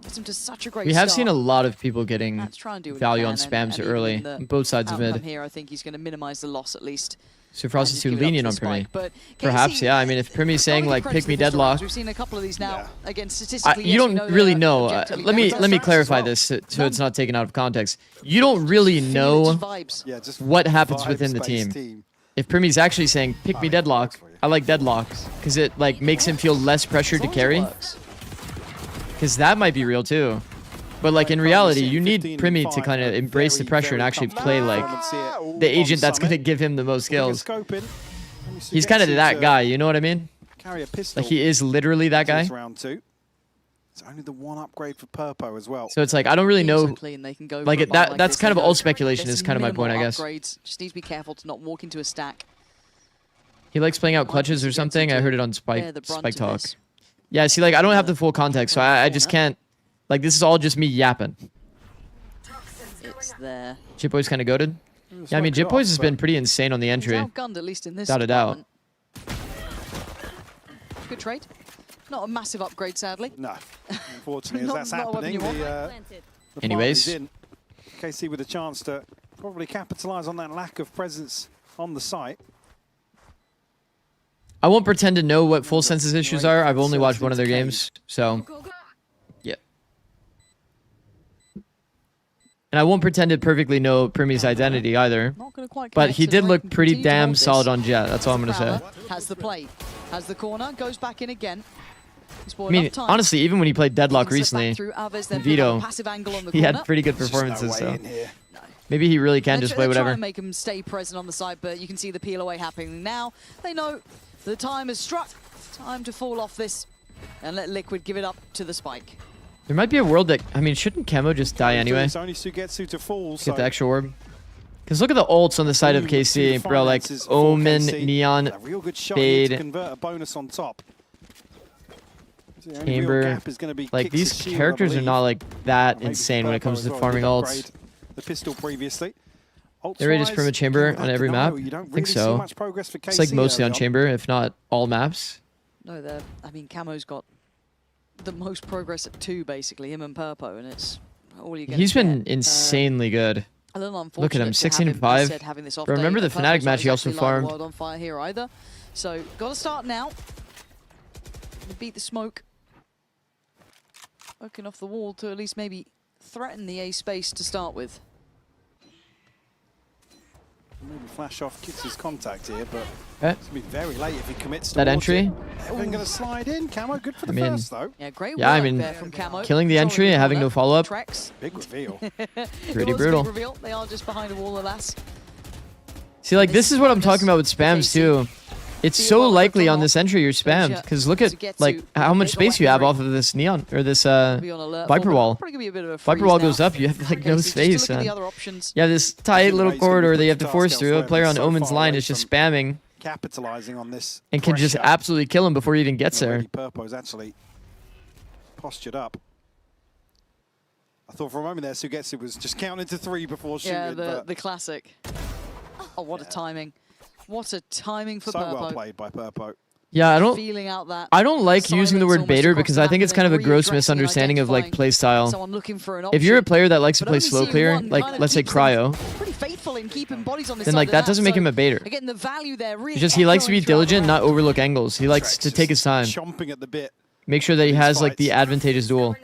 Speaker 14: Gets them to such a great
Speaker 3: We have
Speaker 14: start.
Speaker 3: seen a lot of people getting
Speaker 14: Let's try and do what he
Speaker 3: value
Speaker 14: can,
Speaker 3: on spams
Speaker 14: and even
Speaker 3: early,
Speaker 14: in the
Speaker 3: on both sides of
Speaker 14: outcome
Speaker 3: mid.
Speaker 14: Here, I think he's going to minimize the loss at least.
Speaker 3: So Frost
Speaker 14: and
Speaker 3: is
Speaker 14: just
Speaker 3: too
Speaker 14: give it up
Speaker 3: lenient
Speaker 14: to
Speaker 3: on
Speaker 14: the
Speaker 3: Primi.
Speaker 14: spike. But
Speaker 3: Perhaps,
Speaker 14: Casey-
Speaker 3: yeah. I mean, if Primi's saying
Speaker 14: Only
Speaker 3: like
Speaker 14: credit
Speaker 3: pick
Speaker 14: to
Speaker 3: me
Speaker 14: the pistol
Speaker 3: Deadlock,
Speaker 14: rounds. We've seen a couple of these now. Again, statistically,
Speaker 3: you
Speaker 14: yes, we
Speaker 3: don't really
Speaker 14: they're
Speaker 3: know.
Speaker 14: objectively
Speaker 3: Let me
Speaker 14: better.
Speaker 3: clarify this so it's not taken out of context. You don't really know
Speaker 17: Yeah, just
Speaker 3: what happes
Speaker 17: vibes
Speaker 3: within the
Speaker 17: based
Speaker 3: team. if Primy's actually saying, pick me Deadlock, I like Deadlocks, because it like makes him feel less pressured to carry. Because that might be real too. But like in reality, you need Primy to kind of embrace the pressure and actually play like the agent that's going to give him the most skills. He's kind of that guy, you know what I mean? Like he is literally that guy.
Speaker 17: It's only the one upgrade for Purpo as well.
Speaker 3: So it's like I don't really know. Like that's kind of all
Speaker 14: There's
Speaker 3: speculation. Is kind of my point, I guess.
Speaker 14: Upgrades. Just need to be careful to not walk into a stack.
Speaker 3: He likes playing out clutches or something. I heard it on Spike Talk. Yeah, see, like I don't have the full context, so I just can't. Like this is all just me yapping.
Speaker 14: It's there.
Speaker 3: Jitboy's kind of goated. Yeah, I mean Jitboy's has been pretty insane on the entry.
Speaker 14: Outgunned, at least in this
Speaker 3: Without a doubt.
Speaker 14: Good trade. Not a massive upgrade, sadly.
Speaker 17: No, unfortunately, as that's happening, the
Speaker 3: Anyways,
Speaker 17: in. KC with a chance to probably capitalize on that lack of presence on the site.
Speaker 3: I won't pretend to know what Full Sense's issues are. I've only watched one of their games, so yeah. And I won't pretend to perfectly know Primy's identity either. But he did look pretty damn solid on Jet. That's all I'm gonna say.
Speaker 14: Has the play, has the corner, goes back in again.
Speaker 3: I mean, honestly, even when he played Deadlock recently, Vito, he had pretty good performances. So maybe he really can just play whatever.
Speaker 14: Try and make him stay present on the side, but you can see the peel away happening now. They know the time has struck. Time to fall off this and let Liquid give it up to the spike.
Speaker 3: There might be a world that, I mean, shouldn't Camo just die anyway?
Speaker 17: It's only Sugetsu to fall,
Speaker 3: Get the extra orb. Because look at the ults on the side of KC, bro. Like Omen, Neon, Fade,
Speaker 17: convert a bonus on top.
Speaker 3: Chamber. Like these characters are not like that insane when it comes to farming ults.
Speaker 17: The pistol previously.
Speaker 3: They're ready to from a chamber on every map. I think so. It's like mostly on chamber, if not all maps.
Speaker 14: No, I mean, Camo's got the most progress at 2, basically, him and Purpo, and it's all you get.
Speaker 3: He's been insanely good.
Speaker 14: A little unfortunate.
Speaker 3: Look at him, 16-5. Remember the Fnatic match he also farmed.
Speaker 14: World on fire here either. So, got to start now. Beat the smoke. Working off the wall to at least maybe threaten the A space to start with.
Speaker 17: Maybe flash off Kits' contact here, but
Speaker 3: it's
Speaker 17: going to be very late if he commits to
Speaker 3: that entry.
Speaker 17: Everything going to slide in. Camo, good for the first, though.
Speaker 14: Yeah, great
Speaker 3: yeah,
Speaker 14: work
Speaker 3: I mean,
Speaker 14: there from Camo.
Speaker 3: Killing the entry and having no follow-up.
Speaker 17: Big reveal.
Speaker 3: Pretty brutal.
Speaker 14: Big reveal. They are just behind a wall, alas.
Speaker 3: See, like, this is what I'm talking about with spams, too. It's so likely on this entry you're spammed, because look at, like, how much space you have off of this Neon, or this Viper Wall. Viper Wall goes up, you have, like, no space. Yeah, this tight little corridor that you have to force through. A player on Omen's line is just spamming.
Speaker 17: Capitalizing on this
Speaker 3: and can just absolutely kill him before he even gets there.
Speaker 17: Purpo's actually postured up. I thought for a moment there Sugetsu was just counting to 3 before shooting.
Speaker 14: Yeah, the classic. Oh, what a timing. What a timing for Purpo.
Speaker 17: So well played by Purpo.
Speaker 3: Yeah,
Speaker 14: I
Speaker 3: don't like using the word baiter because I think it's kind of a gross misunderstanding of like play style. If you're a player that likes to play slow clear, like let's say Cryo, then like that doesn't make him a baiter. It's just he likes to be diligent, not overlook angles. He likes to take his time.
Speaker 17: Chomping at the bit.
Speaker 3: Make sure that he has like the advantageous duel.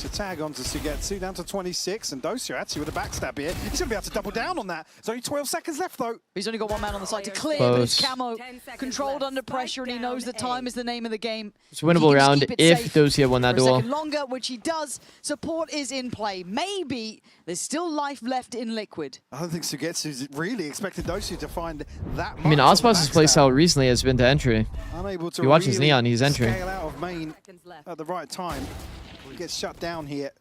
Speaker 17: To tag onto Sugetsu, down to 26, and Dosia actually with a backstab here. He's going to be able to double down on that. There's only 12 seconds left, though.
Speaker 14: He's only got one man on the side to clear, but it's Camo controlled under pressure, and he knows that time is the name of the game.
Speaker 3: It's a winnable round if Dosia won that duel.
Speaker 14: A second longer, which he does. Support is in play. Maybe there's still life left in Liquid.
Speaker 17: I don't think Sugetsu's really expected Dosia to find that much.
Speaker 3: I mean, Osmos's playstyle recently has been to entry.
Speaker 17: Unable to
Speaker 3: you watch his Neon, he's entry.
Speaker 17: Scale out of main at the right time. He gets shut down here.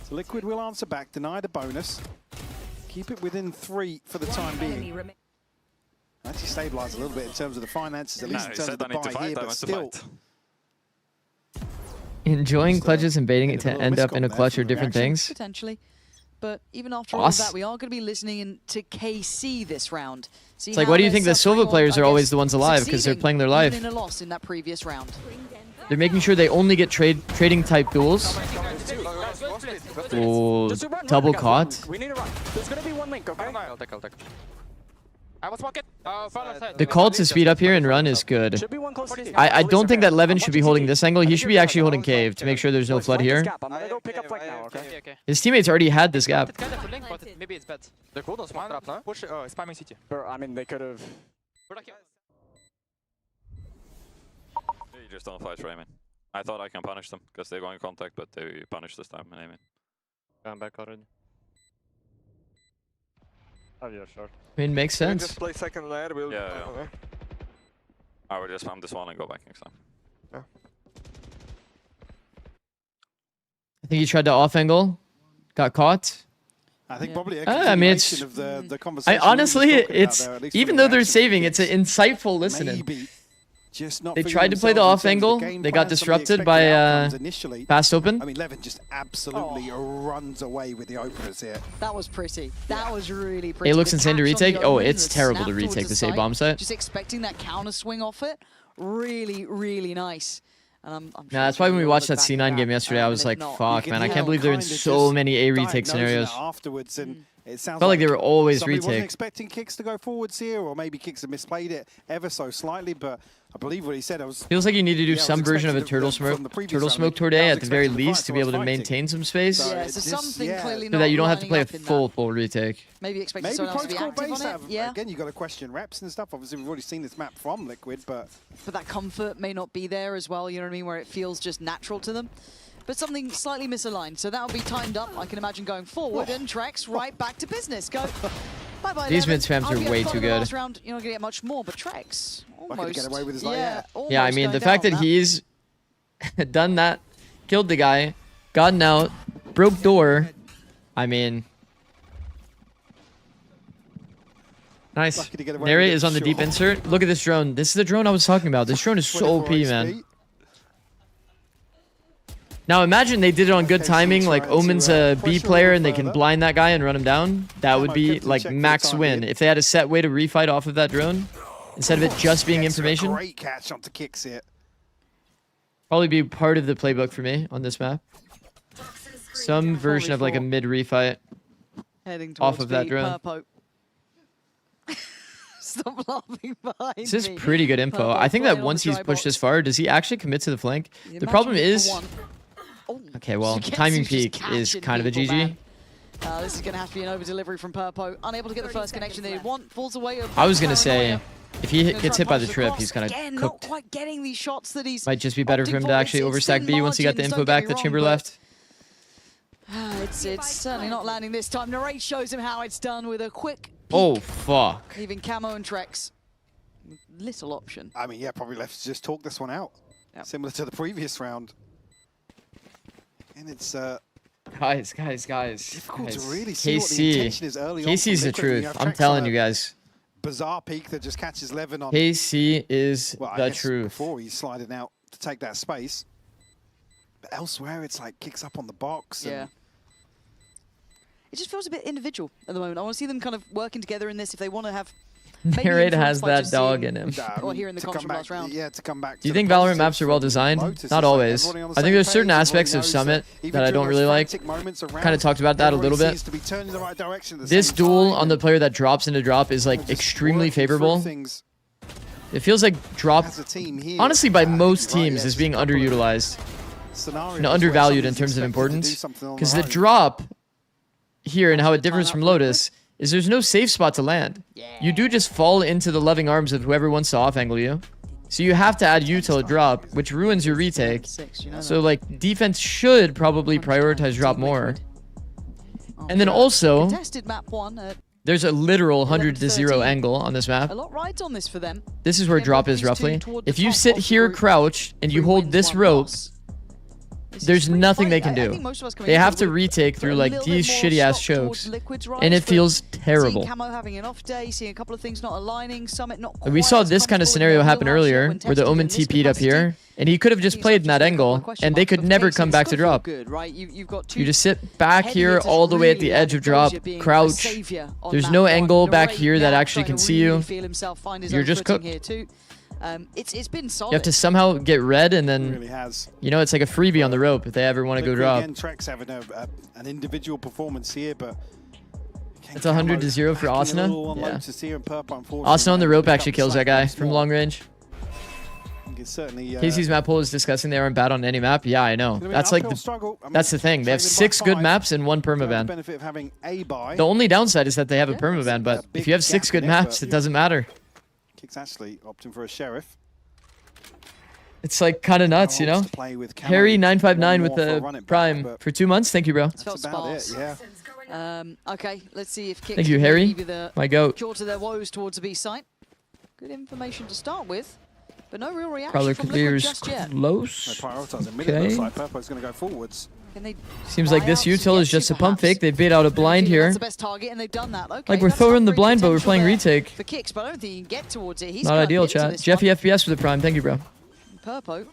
Speaker 17: So Liquid will answer back, deny the bonus. Keep it within 3 for the time being. Actually stabilize a little bit in terms of the finances, at least in terms of the buy here, but still.
Speaker 3: Enjoying clutches and baiting it to end up in a clutch or different things?
Speaker 14: Potentially. But even after all of that, we are going to be listening to KC this round.
Speaker 3: It's like, why do you think the Silva players are always the ones alive? Because they're playing their life.
Speaker 14: In a loss in that previous round.
Speaker 3: They're making sure they only get trading type duels. Oh, double caught.
Speaker 12: We need to run. There's gonna be one link, okay? I'll take.
Speaker 11: I was pocket.
Speaker 3: The call to speed up here and run is good. I don't think that Levin should be holding this angle. He should be actually holding cave to make sure there's no flood here. His teammates already had this gap.
Speaker 11: It's kind of link, but maybe it's bad. They're cool, smoke trap, no? Push, spamming CT.
Speaker 6: I mean, they could have.
Speaker 15: You just don't fight for aiming. I thought I can punish them because they're going contact, but they punish this time and aiming.
Speaker 18: I'm back already.
Speaker 10: Oh, yeah, sure.
Speaker 3: I mean, makes sense.
Speaker 5: Just play second layer. We'll
Speaker 15: I will just spam this one and go back next time.
Speaker 3: I think he tried to off angle, got caught.
Speaker 17: I think probably a
Speaker 3: I mean, it's.
Speaker 17: of the conversation
Speaker 3: honestly,
Speaker 17: we were talking
Speaker 3: it's
Speaker 17: about there,
Speaker 3: even though they're saving, it's an insightful listening.
Speaker 17: Maybe just not
Speaker 3: They
Speaker 17: figuring
Speaker 3: tried to play the
Speaker 17: themselves
Speaker 3: off
Speaker 17: in terms
Speaker 3: angle.
Speaker 17: of the game
Speaker 3: They got
Speaker 17: plan, some of the
Speaker 3: disrupted
Speaker 17: expected
Speaker 3: by
Speaker 17: outcomes initially.
Speaker 3: fast open.
Speaker 17: I mean, Levin just absolutely runs away with the openers here.
Speaker 14: That was pretty. That was really pretty.
Speaker 3: It looks
Speaker 14: The
Speaker 3: insane to
Speaker 14: catch on the
Speaker 3: retake. Oh,
Speaker 14: omen,
Speaker 3: it's
Speaker 14: the
Speaker 3: terrible to
Speaker 14: snap towards
Speaker 3: retake the save
Speaker 14: site,
Speaker 3: bomb site.
Speaker 14: Just expecting that counter swing off it. Really, really nice. And I'm sure
Speaker 3: Nah, that's why when we
Speaker 14: we'll
Speaker 3: watched
Speaker 14: look
Speaker 3: that
Speaker 14: back at
Speaker 3: C9 game yesterday, I was
Speaker 14: if
Speaker 3: like,
Speaker 14: not,
Speaker 3: fuck,
Speaker 17: You
Speaker 3: man, I
Speaker 17: can
Speaker 3: can't believe they're in
Speaker 17: kinda
Speaker 3: so
Speaker 17: just
Speaker 3: many A retake
Speaker 17: diagnosing
Speaker 3: scenarios.
Speaker 17: it afterwards, and it sounds
Speaker 3: Felt like they were always
Speaker 17: somebody wasn't
Speaker 3: retake.
Speaker 17: expecting kicks to go forwards here, or maybe kicks have misplayed it ever so slightly, but I believe what he said.
Speaker 3: Feels like you need to do
Speaker 17: I was
Speaker 3: some version of a
Speaker 17: expecting
Speaker 3: turtle
Speaker 17: from the
Speaker 3: smoke,
Speaker 17: previous
Speaker 3: turtle
Speaker 17: round,
Speaker 3: smoke
Speaker 17: I
Speaker 3: today
Speaker 17: was
Speaker 3: at the very
Speaker 17: expecting the
Speaker 3: least to be
Speaker 17: fight
Speaker 3: able to
Speaker 17: towards
Speaker 3: maintain some space,
Speaker 14: Yeah, so something clearly
Speaker 3: so
Speaker 14: not
Speaker 3: that you don't have to play a
Speaker 14: lining up in that.
Speaker 3: full retake.
Speaker 14: Maybe expecting
Speaker 17: Maybe
Speaker 14: someone else to be
Speaker 17: protocol
Speaker 14: active
Speaker 17: based
Speaker 14: on it. Yeah.
Speaker 17: Again, you got to question reps and stuff. Obviously, we've already seen this map from Liquid, but
Speaker 14: That comfort may not be there as well, you know what I mean, where it feels just natural to them. But something slightly misaligned, so that'll be timed up, I can imagine, going forward, and Trex right back to business. Go. Bye-bye,
Speaker 3: These
Speaker 14: Levin.
Speaker 3: mid spams
Speaker 14: I'll
Speaker 3: are
Speaker 14: be
Speaker 3: way
Speaker 14: able to
Speaker 3: too
Speaker 14: follow the
Speaker 3: good.
Speaker 14: last round, you're not going to get much more, but Trex almost.
Speaker 17: get away with his
Speaker 14: yeah,
Speaker 3: Yeah, I mean, the fact that he's done that, killed the guy, gotten out, broke door, I mean... Nice.
Speaker 17: Lucky to get away
Speaker 3: Nary
Speaker 17: with it,
Speaker 3: is on the deep
Speaker 17: sure.
Speaker 3: insert. Look at this drone. This is the drone I was talking about. This drone is so OP,
Speaker 17: 24
Speaker 3: man.
Speaker 17: XP.
Speaker 3: Now imagine they did it on good timing, like Omen's a B player and they can blind that guy and run him down. That would be like max win. If they had a set way to refight off of that drone, instead of it just being
Speaker 17: Gets a
Speaker 3: information,
Speaker 17: Great catch onto kicks here.
Speaker 3: probably be part of the playbook for me on this map. Some version of like a mid refight
Speaker 14: Heading
Speaker 3: off
Speaker 14: towards
Speaker 3: of that
Speaker 14: B,
Speaker 3: drone.
Speaker 14: Purpo. Stop laughing behind
Speaker 3: This is
Speaker 14: me.
Speaker 3: pretty good info.
Speaker 14: Purpo
Speaker 3: I think that
Speaker 14: playing on
Speaker 3: once
Speaker 14: the
Speaker 3: he's
Speaker 14: dry
Speaker 3: pushed
Speaker 14: box.
Speaker 3: this far, does he actually commit to the flank? The
Speaker 14: Imagine
Speaker 3: problem
Speaker 14: for
Speaker 3: is,
Speaker 14: one.
Speaker 3: okay, well,
Speaker 14: Zikz
Speaker 3: timing
Speaker 14: is just
Speaker 3: peak is
Speaker 14: catching
Speaker 3: kind of a
Speaker 14: people,
Speaker 3: GG.
Speaker 14: man. This is going to have to be an over-delivery from Purpo. Unable to get the first connection they want. Falls away.
Speaker 3: I was going to
Speaker 14: Paranoia.
Speaker 3: say, if he
Speaker 14: Gonna
Speaker 3: gets
Speaker 14: try
Speaker 3: hit by
Speaker 14: and
Speaker 3: the
Speaker 14: punch
Speaker 3: trip,
Speaker 14: across.
Speaker 3: he's kind
Speaker 14: Again,
Speaker 3: of
Speaker 14: not
Speaker 3: cooked.
Speaker 14: quite getting these shots that he's
Speaker 3: Might just be better for him to
Speaker 14: opting
Speaker 3: actually
Speaker 14: It's
Speaker 3: overstack
Speaker 14: thin
Speaker 3: B once he got the
Speaker 14: margins,
Speaker 3: info
Speaker 14: don't
Speaker 3: back
Speaker 14: get
Speaker 3: that
Speaker 14: me
Speaker 3: Chamber
Speaker 14: wrong,
Speaker 3: left.
Speaker 14: It's certainly not landing this time. Narrate shows him how it's done with a quick peek,
Speaker 3: Oh, fuck.
Speaker 14: leaving Camo and Trex. Little option.
Speaker 17: I mean, yeah, probably left to just talk this one out. Similar to the previous round. And it's
Speaker 3: Guys.
Speaker 17: difficult
Speaker 3: guys.
Speaker 17: to really see what the intention is early on.
Speaker 3: KC's
Speaker 17: from
Speaker 3: the
Speaker 17: Liquid when you
Speaker 3: truth.
Speaker 17: have
Speaker 3: I'm
Speaker 17: Trex
Speaker 3: telling
Speaker 17: on
Speaker 3: you
Speaker 17: a
Speaker 3: guys.
Speaker 17: Bizarre peak that just catches Levin on.
Speaker 3: KC is
Speaker 17: Well, I
Speaker 3: the
Speaker 17: guess
Speaker 3: truth.
Speaker 17: Before he's sliding out to take that space. But elsewhere, it's like kicks up on the box.
Speaker 14: Yeah. It just feels a bit individual at the moment. I want to see them kind of working together in this if they want to have. maybe
Speaker 3: Narrate
Speaker 14: influence
Speaker 3: has
Speaker 14: by
Speaker 3: that
Speaker 14: just
Speaker 3: dog
Speaker 14: seeing-
Speaker 3: in him.
Speaker 14: Or hearing the
Speaker 17: to
Speaker 14: comms
Speaker 17: come
Speaker 14: from
Speaker 17: back,
Speaker 14: last round.
Speaker 17: yeah, to come back.
Speaker 3: Do you
Speaker 17: to
Speaker 3: think
Speaker 17: the
Speaker 3: Valorant
Speaker 17: positives
Speaker 3: maps are well
Speaker 17: from
Speaker 3: designed?
Speaker 17: Lotus. It's
Speaker 3: Not
Speaker 17: like
Speaker 3: always.
Speaker 17: everybody on the
Speaker 3: I think
Speaker 17: same
Speaker 3: there's
Speaker 17: page.
Speaker 3: certain
Speaker 17: Everybody
Speaker 3: aspects of
Speaker 17: knows
Speaker 3: Summit
Speaker 17: even
Speaker 3: that I
Speaker 17: during
Speaker 3: don't
Speaker 17: those
Speaker 3: really like.
Speaker 17: frantic moments around,
Speaker 3: Kind of talked about that a
Speaker 17: everybody
Speaker 3: little bit.
Speaker 17: seems to be turning the right direction at the
Speaker 3: This
Speaker 17: same
Speaker 3: duel
Speaker 17: time
Speaker 3: on the
Speaker 17: and
Speaker 3: player that drops into drop is like extremely
Speaker 17: working through
Speaker 3: favorable.
Speaker 17: things
Speaker 3: It feels like drop,
Speaker 17: as a team here.
Speaker 3: honestly, by most
Speaker 17: Right,
Speaker 3: teams
Speaker 17: yeah,
Speaker 3: is being
Speaker 17: just a couple of
Speaker 3: underutilized
Speaker 17: scenarios
Speaker 3: and
Speaker 17: where
Speaker 3: undervalued in
Speaker 17: somebody's
Speaker 3: terms of
Speaker 17: expected to do
Speaker 3: importance.
Speaker 17: something on
Speaker 3: Because
Speaker 17: their
Speaker 3: the
Speaker 17: own.
Speaker 3: drop here and how it differs from Lotus is there's no safe spot to land. You do just fall into the loving arms of whoever wants to off angle you. So you have to add util a drop, which ruins your retake. So like defense should probably prioritize drop more. And then also,
Speaker 14: Contested map one.
Speaker 3: there's a literal 100 to 0
Speaker 14: 13.
Speaker 3: angle on this map.
Speaker 14: A lot right on this for them.
Speaker 3: This is where
Speaker 14: Again,
Speaker 3: drop
Speaker 14: both
Speaker 3: is
Speaker 14: these two
Speaker 3: roughly.
Speaker 14: toward the
Speaker 3: If you
Speaker 14: top
Speaker 3: sit
Speaker 14: of the
Speaker 3: here
Speaker 14: group.
Speaker 3: crouched and you hold this rope, there's nothing they can do. They have to retake through like these shitty ass chokes. And it feels terrible.
Speaker 14: Camo having an off day, seeing a couple of things not aligning, Summit not
Speaker 3: We
Speaker 14: quite
Speaker 3: saw
Speaker 14: as
Speaker 3: this kind of
Speaker 14: comfortable in
Speaker 3: scenario
Speaker 14: their
Speaker 3: happen
Speaker 14: wheelhouse yet
Speaker 3: earlier
Speaker 14: when
Speaker 3: where the
Speaker 14: tested
Speaker 3: Omen
Speaker 14: in this
Speaker 3: TP'd up
Speaker 14: capacity.
Speaker 3: here and he could have just played in that angle and they could never come back to drop.
Speaker 14: Good, right? You've got two
Speaker 3: You just sit back
Speaker 14: heavy
Speaker 3: here
Speaker 14: hitters
Speaker 3: all the way at
Speaker 14: really
Speaker 3: the edge of
Speaker 14: like
Speaker 3: drop,
Speaker 14: Dozier being a
Speaker 3: crouch.
Speaker 14: saviour on
Speaker 3: There's
Speaker 14: map
Speaker 3: no
Speaker 14: one.
Speaker 3: angle back
Speaker 14: Narrate
Speaker 3: here that
Speaker 14: now
Speaker 3: actually
Speaker 14: trying
Speaker 3: can
Speaker 14: to
Speaker 3: see
Speaker 14: really
Speaker 3: you.
Speaker 14: feel himself, find his
Speaker 3: You're
Speaker 14: own
Speaker 3: just
Speaker 14: footing
Speaker 3: cooked.
Speaker 14: here too. It's been solid.
Speaker 3: You have to somehow get red and then,
Speaker 17: really has.
Speaker 3: you know, it's like a freebie on the rope if they ever want to go
Speaker 17: Liquid
Speaker 3: drop.
Speaker 17: Again, Trex having an individual performance here, but
Speaker 3: It's 100-0 for Asuna. Yeah.
Speaker 17: To see him, Purple,
Speaker 3: Asuna on the rope actually kills that guy from long range.
Speaker 17: Certainly,
Speaker 3: Casey's map pool is discussing they aren't bad on any map. Yeah, I know. That's like that's the thing. They have 6 good maps and 1 permaban. The only downside is that they have a permaban, but if you have 6 good maps, it doesn't matter.
Speaker 17: Kicks actually opting for a sheriff.
Speaker 3: It's like kind of nuts, you know? Harry 959 with the Prime for 2 months. Thank you, bro.
Speaker 14: That's about it, yeah. Okay, let's see if Kicks
Speaker 3: Thank you, Harry. My goat.
Speaker 14: Cure to their woes towards the B site. Good information to start with, but no real reaction
Speaker 3: Prowler
Speaker 14: from Liquid
Speaker 3: clears
Speaker 14: just yet.
Speaker 3: close.
Speaker 17: Okay. Like Purple's going to go forwards.
Speaker 3: Seems like this util is just a pump fake. They bait out a blind here.
Speaker 14: That's the best target, and they've done that. Okay,
Speaker 3: Like we're throwing the blind, but we're playing retake.
Speaker 14: For Kicks, but I don't think you can get towards it. He's
Speaker 3: Not ideal, chat. Jeffy FPS with the Prime. Thank you, bro.
Speaker 14: Purpo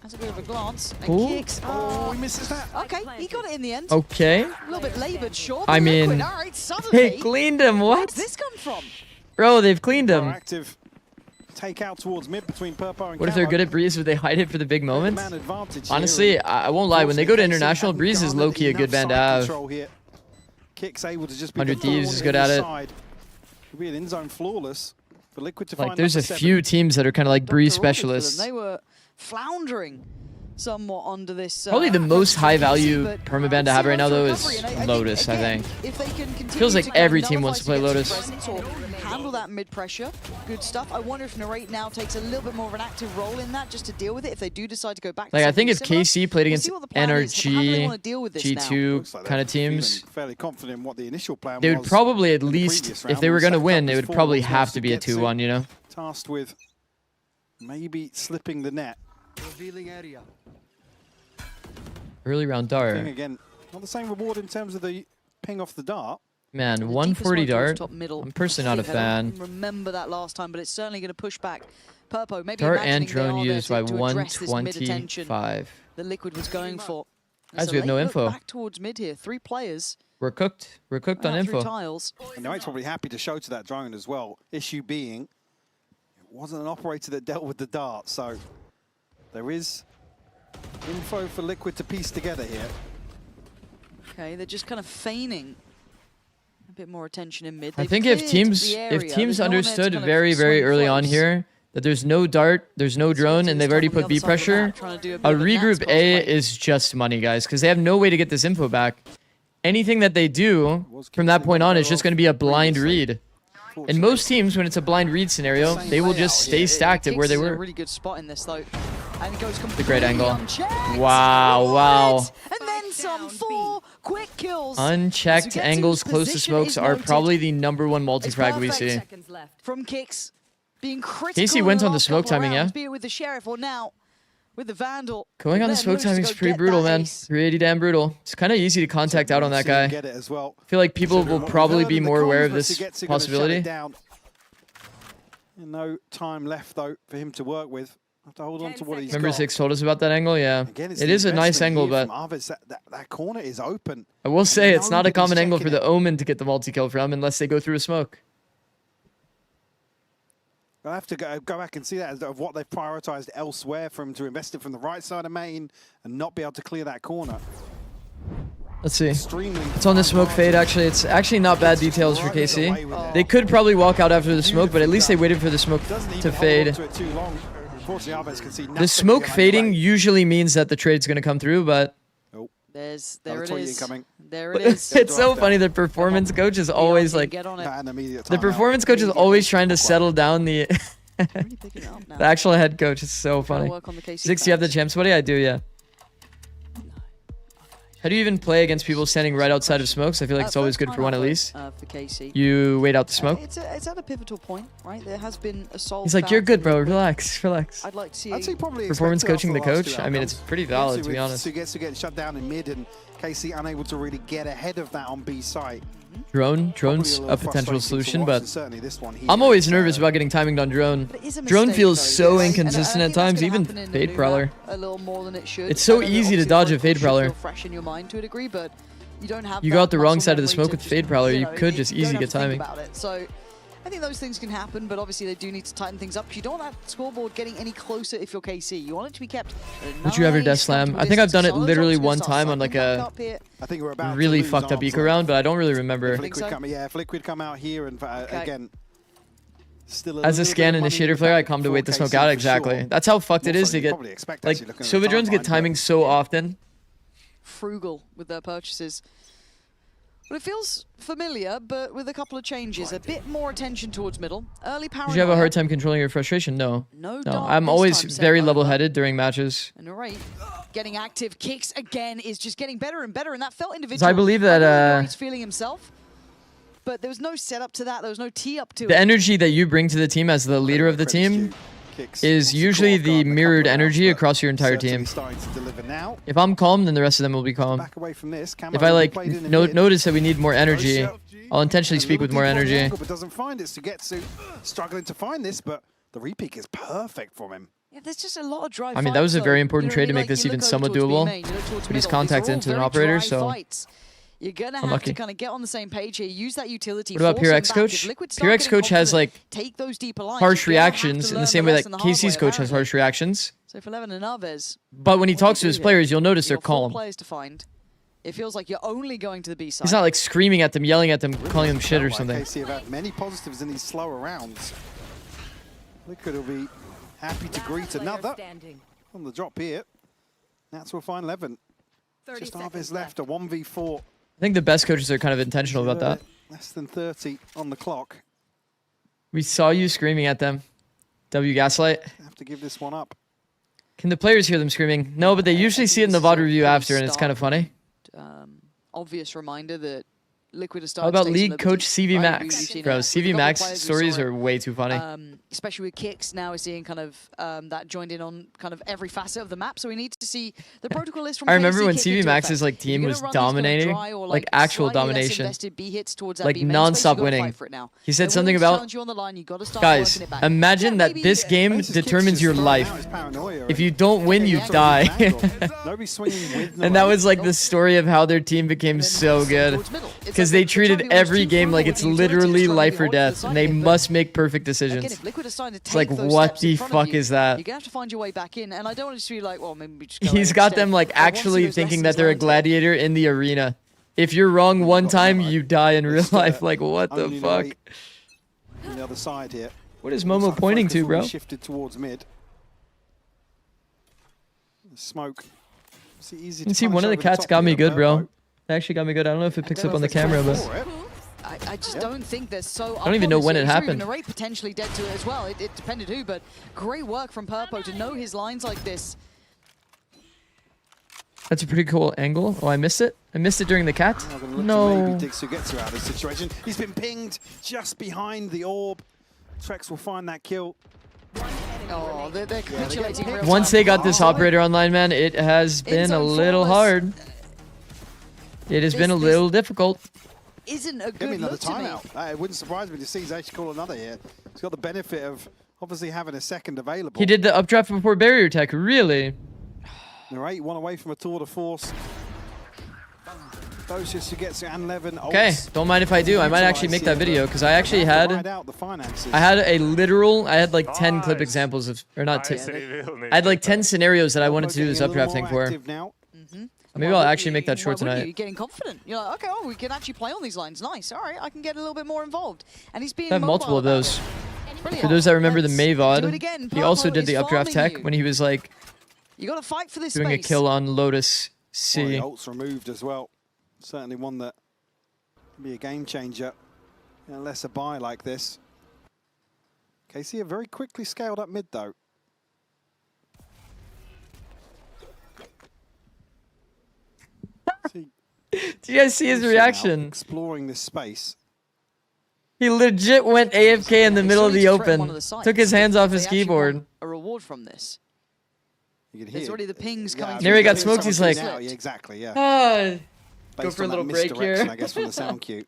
Speaker 14: has a bit of a glance and
Speaker 3: Ooh.
Speaker 14: Kicks. Oh, he misses that. Okay, he got it in the end.
Speaker 3: Okay.
Speaker 14: A little bit laboured, sure.
Speaker 3: I mean,
Speaker 14: Liquid, all right, suddenly,
Speaker 3: they cleaned him. What?
Speaker 14: Where's this come from?
Speaker 3: Bro, they've cleaned him.
Speaker 17: Active take out towards mid between Purple and
Speaker 3: What if they're good at Breeze? Would they hide it for the big moments? Honestly, I won't lie. When they go to international, Breeze is low-key a good band to have.
Speaker 17: Kicks able to just be
Speaker 3: 100 Thieves is good at it.
Speaker 17: Could be an in-zone flawless for Liquid to
Speaker 3: Like,
Speaker 17: find
Speaker 3: there's a
Speaker 17: number 7.
Speaker 3: few teams that are kind of like Breeze specialists.
Speaker 14: They were floundering somewhat under this.
Speaker 3: Probably the most high-value permaban to have right now, though, is Lotus, I think.
Speaker 14: If they can continue
Speaker 3: Feels like
Speaker 14: to
Speaker 3: every team wants to play Lotus.
Speaker 14: or handle that mid pressure, good stuff. I wonder if Narrate now takes a little bit more of an active role in that just to deal with it if they do decide to go back.
Speaker 3: Like,
Speaker 14: to
Speaker 3: I think if
Speaker 14: something similar.
Speaker 3: KC played against
Speaker 14: We'll see what the plan is. How do they
Speaker 3: NRG,
Speaker 14: wanna deal with this
Speaker 3: G2
Speaker 14: now?
Speaker 3: kind of teams,
Speaker 17: Fairly confident in what the initial plan
Speaker 3: they would
Speaker 17: was
Speaker 3: probably at
Speaker 17: in the
Speaker 3: least,
Speaker 17: previous
Speaker 3: if
Speaker 17: round.
Speaker 3: they were going to
Speaker 17: Stacked
Speaker 3: win,
Speaker 17: up
Speaker 3: it
Speaker 17: as
Speaker 3: would
Speaker 17: four
Speaker 3: probably
Speaker 17: was
Speaker 3: have to be a
Speaker 17: Getsu
Speaker 3: 2-1, you know?
Speaker 17: Tasked with maybe slipping the net.
Speaker 3: Early round
Speaker 17: Thing
Speaker 3: dart.
Speaker 17: again, not the same reward in terms of the ping off the dart.
Speaker 3: Man, 140 dart.
Speaker 14: Top middle.
Speaker 3: I'm personally not a
Speaker 14: I
Speaker 3: fan.
Speaker 14: don't remember that last time, but it's certainly going to push back Purpo. Maybe
Speaker 3: Dart and
Speaker 14: imagining they
Speaker 3: drone
Speaker 14: are there
Speaker 3: used by
Speaker 14: to address this mid-attention
Speaker 3: 125.
Speaker 14: that Liquid was going for.
Speaker 3: Guys,
Speaker 14: So
Speaker 3: we have no
Speaker 14: they
Speaker 3: info.
Speaker 14: look back towards mid here. 3 players.
Speaker 3: We're cooked. We're cooked on
Speaker 14: out through
Speaker 3: info.
Speaker 14: tiles.
Speaker 17: And Knight's probably happy to show to that drone as well. Issue being, it wasn't an operator that dealt with the dart, so there is info for Liquid to piece together here.
Speaker 14: Okay, they're just kind of feigning a bit more attention in mid.
Speaker 3: I
Speaker 14: They've
Speaker 3: think if
Speaker 14: cleared
Speaker 3: teams
Speaker 14: the area.
Speaker 3: teams
Speaker 14: There's no one there to
Speaker 3: understood
Speaker 14: kind of
Speaker 3: very
Speaker 14: swing
Speaker 3: early on
Speaker 14: close.
Speaker 3: here that there's no dart, there's no drone, and they've already put B pressure,
Speaker 14: trying to do a
Speaker 3: a
Speaker 14: bit of a
Speaker 3: regroup
Speaker 14: Nats
Speaker 3: A
Speaker 14: cosplay.
Speaker 3: is just money, guys, because they have no way to get this info back. Anything that they do from that point on is just going to be a blind read. And most teams, when it's a blind read scenario, they will just stay stacked at where they
Speaker 14: Kicks is in
Speaker 3: were.
Speaker 14: a really good spot in this though, and it goes
Speaker 3: The
Speaker 14: completely
Speaker 3: great angle.
Speaker 14: unchecked.
Speaker 3: Wow, wow.
Speaker 14: And then some 4 quick kills.
Speaker 3: Unchecked
Speaker 14: Zuketsu's
Speaker 3: angles close to
Speaker 14: position
Speaker 3: smokes
Speaker 14: is
Speaker 3: are
Speaker 14: noted.
Speaker 3: probably the #1 multi-frag we
Speaker 14: perfect.
Speaker 3: see.
Speaker 14: From Kicks, being critical.
Speaker 3: Casey
Speaker 14: in
Speaker 3: went on the
Speaker 14: last
Speaker 3: smoke
Speaker 14: couple of
Speaker 3: timing, yeah?
Speaker 14: rounds, Be it with the Sheriff or now with the Vandal.
Speaker 3: Going on the
Speaker 14: Then
Speaker 3: smoke
Speaker 14: moves to
Speaker 3: timing is
Speaker 14: go
Speaker 3: pretty
Speaker 14: get
Speaker 3: brutal,
Speaker 14: that
Speaker 3: man.
Speaker 14: ace.
Speaker 3: 380 damn brutal. It's kind of easy to contact out on that guy.
Speaker 17: Get it as well.
Speaker 3: I feel like people will probably be more aware of this
Speaker 17: Zikz gonna shut
Speaker 3: possibility.
Speaker 17: it down. No time left though for him to work with. Have to hold on to what he's
Speaker 3: Remember
Speaker 17: got.
Speaker 3: Zikz told us about that angle? Yeah.
Speaker 17: Again, it's
Speaker 3: It
Speaker 17: the
Speaker 3: is a nice
Speaker 17: investment
Speaker 3: angle,
Speaker 17: here
Speaker 3: but
Speaker 17: from Arvids. That corner is open.
Speaker 3: I will say it's not a
Speaker 17: Nobody's
Speaker 3: common angle for
Speaker 17: checking
Speaker 3: the Omen to get the multi-kill from unless they go through a smoke.
Speaker 17: I'll have to go back and see that as of what they've prioritized elsewhere for him to invest it from the right side of main and not be able to clear that corner.
Speaker 3: Let's see.
Speaker 17: Extremely
Speaker 3: It's on the smoke fade, actually. It's actually not bad details for KC. They could probably walk out after the smoke, but at least they waited for the smoke to fade.
Speaker 17: to it too long. Unfortunately, Arvids can see
Speaker 3: The
Speaker 17: nothing
Speaker 3: smoke
Speaker 17: behind the
Speaker 3: fading
Speaker 17: way.
Speaker 3: usually means that the trade's going to come through, but
Speaker 14: There
Speaker 17: Another
Speaker 14: it
Speaker 17: tweet
Speaker 14: is.
Speaker 17: incoming.
Speaker 14: There it is.
Speaker 3: it's so funny. The performance coach is always like,
Speaker 14: Get on it.
Speaker 17: An immediate
Speaker 3: the
Speaker 17: timeout.
Speaker 3: performance coach is always trying to settle down the
Speaker 14: Pick it up now.
Speaker 3: the actual head coach. Is so funny.
Speaker 14: work on the KC
Speaker 3: Zikz, you have the
Speaker 14: fans.
Speaker 3: champs buddy? I do, yeah. How do you even play against people standing right outside of smokes? I feel like it's always good for one at least.
Speaker 14: For KC.
Speaker 3: You wait out the smoke.
Speaker 14: It's at a pivotal point, right? There has been a solve.
Speaker 3: He's like, you're
Speaker 14: found
Speaker 3: good,
Speaker 14: for
Speaker 3: bro.
Speaker 14: Liquid.
Speaker 3: Relax, relax.
Speaker 14: I'd like to see.
Speaker 17: I'd say probably
Speaker 3: Performance
Speaker 17: expect
Speaker 3: coaching the
Speaker 17: after last
Speaker 3: coach?
Speaker 17: two
Speaker 3: I mean, it's
Speaker 17: outcomes.
Speaker 3: pretty valid, to be
Speaker 17: With
Speaker 3: honest.
Speaker 17: Zikz getting shut down in mid and KC unable to really get ahead of that on B site.
Speaker 3: Drone's
Speaker 17: little
Speaker 3: a potential
Speaker 17: frustrating to
Speaker 3: solution,
Speaker 17: watch,
Speaker 3: but
Speaker 17: and certainly this one here
Speaker 3: I'm always
Speaker 17: is,
Speaker 3: nervous about getting timinged on drone.
Speaker 14: But it is a
Speaker 3: Drone
Speaker 14: mistake,
Speaker 3: feels
Speaker 14: though,
Speaker 3: so
Speaker 14: yes.
Speaker 3: inconsistent
Speaker 14: And I
Speaker 3: at
Speaker 14: think that's
Speaker 3: times,
Speaker 14: gonna
Speaker 3: even
Speaker 14: happen in the
Speaker 3: Fade
Speaker 14: new
Speaker 3: Prowler.
Speaker 14: map a little more than it should.
Speaker 3: It's so
Speaker 14: I know that
Speaker 3: easy to
Speaker 14: obviously
Speaker 3: dodge a
Speaker 14: Protocol
Speaker 3: Fade
Speaker 14: should
Speaker 3: Prowler.
Speaker 14: feel fresh in your mind to a degree, but you don't have
Speaker 3: You
Speaker 14: that
Speaker 3: go out the wrong
Speaker 14: muscle
Speaker 3: side of the
Speaker 14: memory
Speaker 3: smoke
Speaker 14: to
Speaker 3: with
Speaker 14: just,
Speaker 3: Fade Prowler, you
Speaker 14: know,
Speaker 3: could just
Speaker 14: you don't
Speaker 3: easy
Speaker 14: have
Speaker 3: get
Speaker 14: to think
Speaker 3: timing.
Speaker 14: about it. So I think those things can happen, but obviously they do need to tighten things up. You don't want that scoreboard getting any closer if you're KC. You want it to be kept.
Speaker 3: Would you ever death slam? I think I've done it literally one time on like a
Speaker 17: I think we're about
Speaker 3: really
Speaker 17: to lose
Speaker 3: fucked up
Speaker 17: arms,
Speaker 3: eco round, but I don't really remember.
Speaker 17: If Liquid come out here and again, still
Speaker 3: As a scan initiator player, I come to wait the smoke out. Exactly. Sure. That's how fucked it is to get. Like Silver drones get timing so often.
Speaker 14: Frugal with their purchases. Well, it feels familiar, but with a couple of changes. A bit more attention towards middle. Early power.
Speaker 3: Did you have a hard time controlling your frustration? No.
Speaker 14: No.
Speaker 3: I'm always very level-headed during matches.
Speaker 14: And alright, getting active. Kicks again is just getting better and better, and that felt individual.
Speaker 3: So I believe that
Speaker 14: he's feeling himself, but there was no setup to that. There was no tee up to it.
Speaker 3: The energy that you bring to the team as the leader of the team is usually the mirrored energy across your entire team. If I'm calm, then the rest of them will be calm. If I like notice that we need more energy, I'll intentionally speak with more energy.
Speaker 17: But doesn't find it. Sugetsu struggling to find this, but the repeat is perfect from him.
Speaker 14: Yeah, there's just a lot of drive.
Speaker 3: I mean, that was a very important trade to make this even somewhat doable. But he's contacted into an operator, so
Speaker 14: you're gonna have to kind of get on the same page here. Use that utility.
Speaker 3: What about PureX coach? PureX coach has like harsh reactions in the same way that KC's coach has harsh reactions.
Speaker 14: So for Levin and Alves,
Speaker 3: but when he talks to his players, you'll notice they're calm.
Speaker 14: Players to find. It feels like you're only going to the B side.
Speaker 3: He's not like screaming at them, yelling at them, calling them shit or something.
Speaker 17: KC have had many positives in these slower rounds. Liquid will be happy to greet another on the drop here. That's will find Levin. Just Alves left, a 1v4.
Speaker 3: I think the best coaches are kind of intentional about that.
Speaker 17: Less than 30 on the clock.
Speaker 3: We saw you screaming at them. W Gaslight.
Speaker 17: Have to give this one up.
Speaker 3: Can the players hear them screaming? No, but they usually see it in the VOD review after, and it's kind of funny.
Speaker 14: Obvious reminder that Liquid has
Speaker 3: How
Speaker 14: started.
Speaker 3: about league coach CV Max? Bro, CV Max stories are way too funny.
Speaker 14: Especially with Kicks now, we're seeing kind of that joined in on kind of every facet of the map. So we need to see the protocol list from.
Speaker 3: I remember when CV Max's like team was dominating, like actual domination, like non-stop winning. He said something about, guys, imagine that this game determines your life. If you don't win, you die. And that was like the story of how their team became so good. Because they treated every game like it's literally life or death, and they must make perfect decisions. It's like, what the fuck is that?
Speaker 14: You're gonna have to find your way back in, and I don't want to be like, well, maybe we just go.
Speaker 3: He's got them like actually thinking that they're a gladiator in the arena. If you're wrong one time, you die in real life. Like, what the fuck?
Speaker 17: On the other side here.
Speaker 3: What is Momo pointing to, bro?
Speaker 17: Shifted towards mid. Smoke.
Speaker 3: You can see one of the cats got me good, bro. It actually got me good. I don't know if it picks up on the camera, but
Speaker 14: I just don't think they're so.
Speaker 3: I don't even know when it happened.
Speaker 14: Even Array potentially dead to it as well. It depended who, but great work from Purpo to know his lines like this.
Speaker 3: That's a pretty cool angle. Oh, I missed it. I missed it during the cat. No.
Speaker 17: Maybe Sugetsu out of the situation. He's been pinged just behind the orb. Trex will find that kill.
Speaker 14: Oh, they're capitulating.
Speaker 3: Once they got this operator online, man, it has been a little hard. It has been a little difficult.
Speaker 14: Isn't a
Speaker 17: Give
Speaker 14: good
Speaker 17: me another
Speaker 14: look to me.
Speaker 17: timeout. It wouldn't surprise me to see he's actually call another here. He's got the benefit of obviously having a second available.
Speaker 3: He did the updraft before barrier tech, really?
Speaker 17: Alright, one away from a tour de force. Those just to get and Levin.
Speaker 3: Okay, don't mind if I do. I might actually make that video because I actually had like 10 clip examples of, or not 10. I had like 10 scenarios that I wanted to do this updrafting for. Maybe I'll actually make that short tonight.
Speaker 14: You're getting confident. You're like, okay, oh, we can actually play on these lines. Nice. All right, I can get a little bit more involved. And he's being
Speaker 3: I have multiple of those. For those that remember the May VOD, he also did the updraft tech when he was like
Speaker 14: you got to fight for this
Speaker 3: doing a kill on Lotus C.
Speaker 17: Well, the ult's removed as well. Certainly one that can be a game changer unless a buy like this. KC have very quickly scaled up mid though.
Speaker 3: Do you guys see his reaction?
Speaker 17: Exploring this space.
Speaker 3: He legit went AFK in the middle of the open. Took his hands off his keyboard.
Speaker 14: A reward from this. There's already the pings coming.
Speaker 3: There he got smoked. He's like,
Speaker 17: yeah, exactly, yeah.
Speaker 3: Go for a little break here.
Speaker 17: I guess from the sound cue.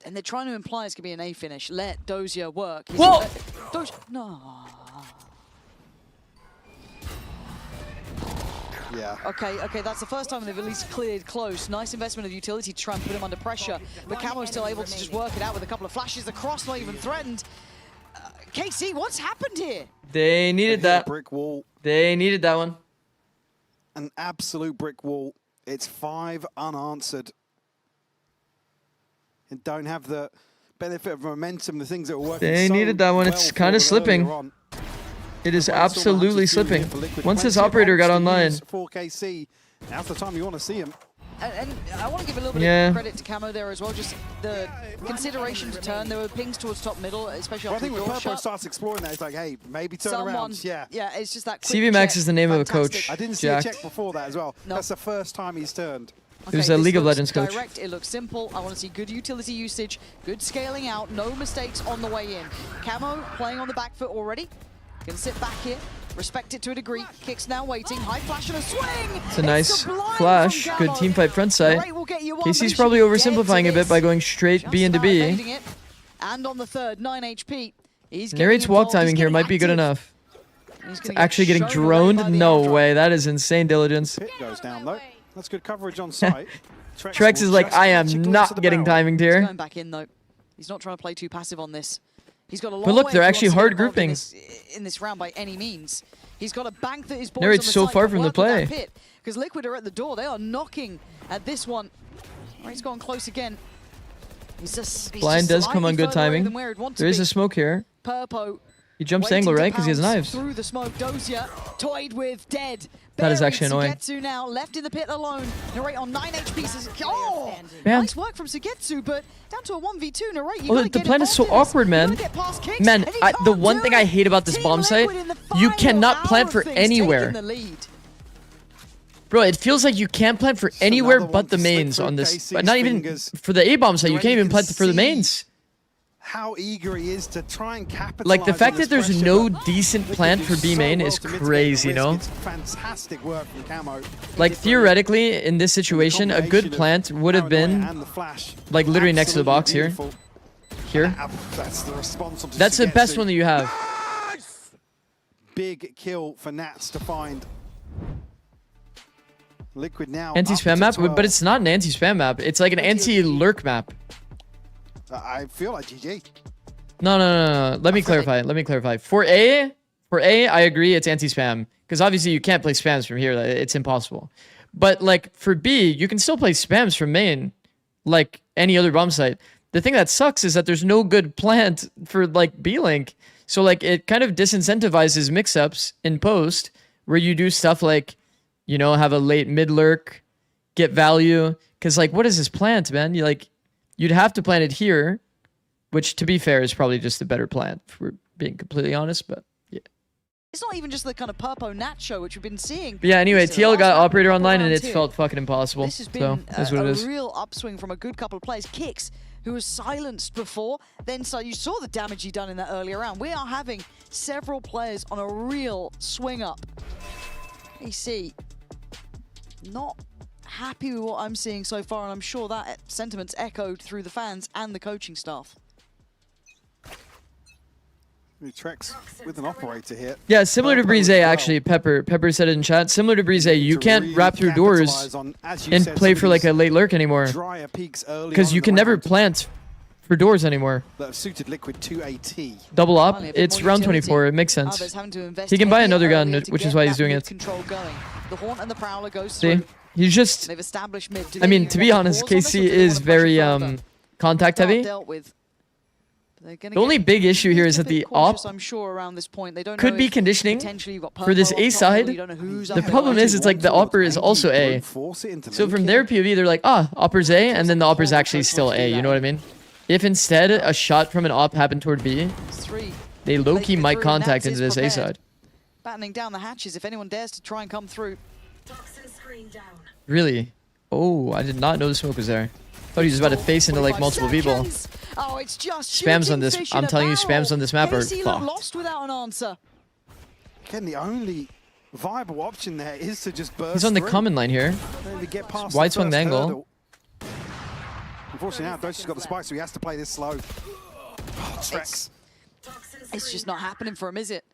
Speaker 14: And they're trying to imply it's gonna be an A finish. Let Dozier work.
Speaker 3: Whoa!
Speaker 14: No.
Speaker 17: Yeah.
Speaker 14: Okay, that's the first time they've at least cleared close. Nice investment of utility to try and put him under pressure. But Camo's still able to just work it out with a couple of flashes. The cross not even threatened. KC, what's happened here?
Speaker 3: They needed that.
Speaker 17: Brick wall.
Speaker 3: They needed that one.
Speaker 17: An absolute brick wall. It's 5 unanswered. And don't have the benefit of momentum, the things that were working
Speaker 3: They needed that one. It's kind of slipping. It is absolutely slipping. Once this operator got online.
Speaker 17: 4KC. Now's the time you want to see him.
Speaker 14: And I want to give a little bit of credit to Camo there as well. Just the consideration to turn. There were pings towards top middle, especially after
Speaker 17: I think
Speaker 14: the
Speaker 17: when
Speaker 14: door
Speaker 17: Purple
Speaker 14: shut.
Speaker 17: starts exploring that, it's like, hey, maybe turn around. Yeah,
Speaker 14: it's just that quick
Speaker 3: CV Max
Speaker 14: check.
Speaker 3: is the name of a
Speaker 14: Fantastic.
Speaker 3: coach.
Speaker 17: I didn't see
Speaker 3: Jack.
Speaker 17: a check before that as well.
Speaker 14: No.
Speaker 17: That's the first time he's turned.
Speaker 3: It was a League of
Speaker 14: looks
Speaker 3: Legends coach.
Speaker 14: Direct, it looks simple. I want to see good utility usage, good scaling out, no mistakes on the way in. Camo playing on the back foot already. Can sit back here, respect it to a degree. Kicks now waiting, high flash and a swing!
Speaker 3: It's a nice flash. Good team fight front side. KC's probably oversimplifying a bit by going straight B into B.
Speaker 14: And on the third, 9 HP.
Speaker 3: Narrate's walk timing here might be good enough. It's actually getting droned? No way. That is insane diligence.
Speaker 17: Pit goes down though. That's good coverage on site.
Speaker 3: Trex is like, I am not getting timinged
Speaker 14: He's
Speaker 3: here.
Speaker 14: going back in though. He's not trying to play too passive on this. He's got a long
Speaker 3: But look,
Speaker 14: way
Speaker 3: they're
Speaker 14: if he
Speaker 3: actually
Speaker 14: wants to
Speaker 3: hard
Speaker 14: get involved
Speaker 3: grouping.
Speaker 14: in this round by any means. He's got a bank that his boys
Speaker 3: Narrate's
Speaker 14: on the
Speaker 3: so
Speaker 14: side
Speaker 3: far
Speaker 14: can
Speaker 3: from the
Speaker 14: work with that
Speaker 3: play.
Speaker 14: pit, because Liquid are at the door. They are knocking at this one. He's gone close again. He's just
Speaker 3: Blind does come on good timing. There is a smoke here.
Speaker 14: Purpo.
Speaker 3: He jumps angle, right? Because he has knives.
Speaker 14: Through the smoke, Dosia toyed with dead.
Speaker 3: That is actually annoying.
Speaker 14: Sugetsu now left in the pit alone. Narrate on 9 HP. Says, oh,
Speaker 3: Man.
Speaker 14: nice work from Sugetsu, but down to a 1v2. Narrate, you
Speaker 3: Oh,
Speaker 14: gotta
Speaker 3: the
Speaker 14: get
Speaker 3: plan is so
Speaker 14: involved in this.
Speaker 3: awkward, man.
Speaker 14: You gotta get past kicks,
Speaker 3: Man,
Speaker 14: and he
Speaker 3: the
Speaker 14: can't
Speaker 3: one
Speaker 14: do
Speaker 3: thing
Speaker 14: it.
Speaker 3: I hate about this
Speaker 14: Team
Speaker 3: bomb site,
Speaker 14: Liquid in the
Speaker 3: you
Speaker 14: final
Speaker 3: cannot
Speaker 14: hour
Speaker 3: plant
Speaker 14: of
Speaker 3: for
Speaker 14: things,
Speaker 3: anywhere.
Speaker 14: taking the lead.
Speaker 3: Bro, it feels like you can't plant for anywhere but the mains on this. But not even for the A-bomb site, you can't even plant for the mains.
Speaker 17: How eager he is to try and capitalize.
Speaker 3: Like, the fact
Speaker 17: on this
Speaker 3: that there's
Speaker 17: pressure,
Speaker 3: no
Speaker 17: but
Speaker 3: decent
Speaker 17: Liquid
Speaker 3: plant
Speaker 17: do
Speaker 3: for B
Speaker 17: so
Speaker 3: main
Speaker 17: well
Speaker 3: is
Speaker 17: to mitigate the
Speaker 3: crazy, you
Speaker 17: risk.
Speaker 3: know?
Speaker 17: It's fantastic work from Camo.
Speaker 3: Like, theoretically, in this situation, a good plant would have been, like, literally next to the box here. Here.
Speaker 17: That's the response.
Speaker 3: That's the best one that you have.
Speaker 17: Big kill for Nats to find. Liquid now.
Speaker 3: Anti-spam
Speaker 17: up
Speaker 3: map,
Speaker 17: to 12.
Speaker 3: but it's not an anti-spam map. It's like an anti-lurk map.
Speaker 17: I feel like GG.
Speaker 3: No. Let me clarify. For A, I agree it's anti-spam. Because obviously you can't play spams from here. It's impossible. But like for B, you can still play spams from main. Like any other bomb site. The thing that sucks is that there's no good plant for like B-Link. So like it kind of disincentivizes mix-ups in post where you do stuff like, you know, have a late mid-lurk, get value. Because like what is this plant, man? You'd have to plant it here. Which, to be fair, is probably just a better plant, if we're being completely honest, but yeah.
Speaker 14: It's not even just the kind of Purpo Nacho, which we've been seeing.
Speaker 3: But yeah, anyway,
Speaker 14: It's the
Speaker 3: TL
Speaker 14: last
Speaker 3: got
Speaker 14: round
Speaker 3: operator
Speaker 14: of
Speaker 3: online, and
Speaker 14: rounds
Speaker 3: it
Speaker 14: here.
Speaker 3: felt fucking impossible.
Speaker 14: This has
Speaker 3: So,
Speaker 14: been
Speaker 3: that's what it is.
Speaker 14: a real upswing from a good couple of players. Kicks, who was silenced before, then so you saw the damage he done in that earlier round. We are having several players on a real swing up. AC, not happy with what I'm seeing so far, and I'm sure that sentiment's echoed through the fans and the coaching staff.
Speaker 17: Trex with an operator here.
Speaker 3: Yeah, similar to Breeze actually, Pepper said it in chat. Similar to Breeze, you can't wrap through doors and play for like a late lurk anymore. Because you can never plant for doors anymore.
Speaker 17: That have suited Liquid to AT.
Speaker 3: Double up, it's round 24, it makes sense. He can buy another gun, which is why he's doing it.
Speaker 14: The Haunt and the Prowler goes
Speaker 3: See,
Speaker 14: through.
Speaker 3: he's just,
Speaker 14: They've established mid.
Speaker 3: I mean, to be honest, KC is very contact heavy. The only big issue here is that the op
Speaker 14: I'm sure around this point they don't
Speaker 3: could
Speaker 14: know
Speaker 3: be
Speaker 14: if
Speaker 3: conditioning
Speaker 14: potentially you've got
Speaker 3: for this
Speaker 14: Purple
Speaker 3: A
Speaker 14: up top
Speaker 3: side.
Speaker 14: middle, you don't know who's
Speaker 3: The
Speaker 14: up
Speaker 3: problem
Speaker 14: there.
Speaker 3: is it's like the upper is also A. So from their POV, they're like, upper's A, and then the upper's actually still A, you know what I mean? If instead a shot from an op happened toward B, they low-key might contact into this A side.
Speaker 14: Battening down the hatches if anyone dares to try and come through.
Speaker 3: Really? Oh, I did not know the smoke was there. Thought he was about to face into like multiple people.
Speaker 14: Oh, it's just
Speaker 3: Spams on this. I'm telling you, spams on this map are
Speaker 14: KC
Speaker 3: fucked.
Speaker 14: lost without an answer.
Speaker 17: Again, the only viable option there is to just burst
Speaker 3: He's on the
Speaker 17: through.
Speaker 3: common line here.
Speaker 17: Maybe get past
Speaker 3: Wide
Speaker 17: the
Speaker 3: swung
Speaker 17: first
Speaker 3: the angle.
Speaker 17: hurdle. Unfortunately now, Doshi's got the spike, so he has to play this slow. Oh, Trex.
Speaker 14: It's just not happening for him, is it?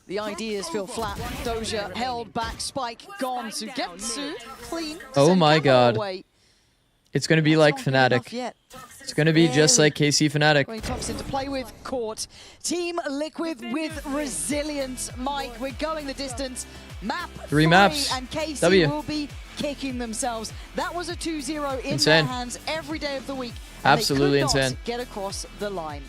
Speaker 14: The ideas feel flat. Doja held back, Spike gone. Sugetsu clean.
Speaker 3: Oh
Speaker 14: Send
Speaker 3: my
Speaker 14: Camera
Speaker 3: god.
Speaker 14: away.
Speaker 3: It's going to be like Fnatic.
Speaker 14: Yet.
Speaker 3: It's going to be just like KC Fnatic.
Speaker 14: Going Thompson to play with Court. Team Liquid with resilience. Mike, we're going the distance. Map
Speaker 3: 3 maps.
Speaker 14: And KC
Speaker 3: W.
Speaker 14: will be kicking themselves. That was a 2-0 in
Speaker 3: Insane.
Speaker 14: their hands every day of the week.
Speaker 3: Absolutely
Speaker 14: they could not
Speaker 3: insane.
Speaker 14: get across the line.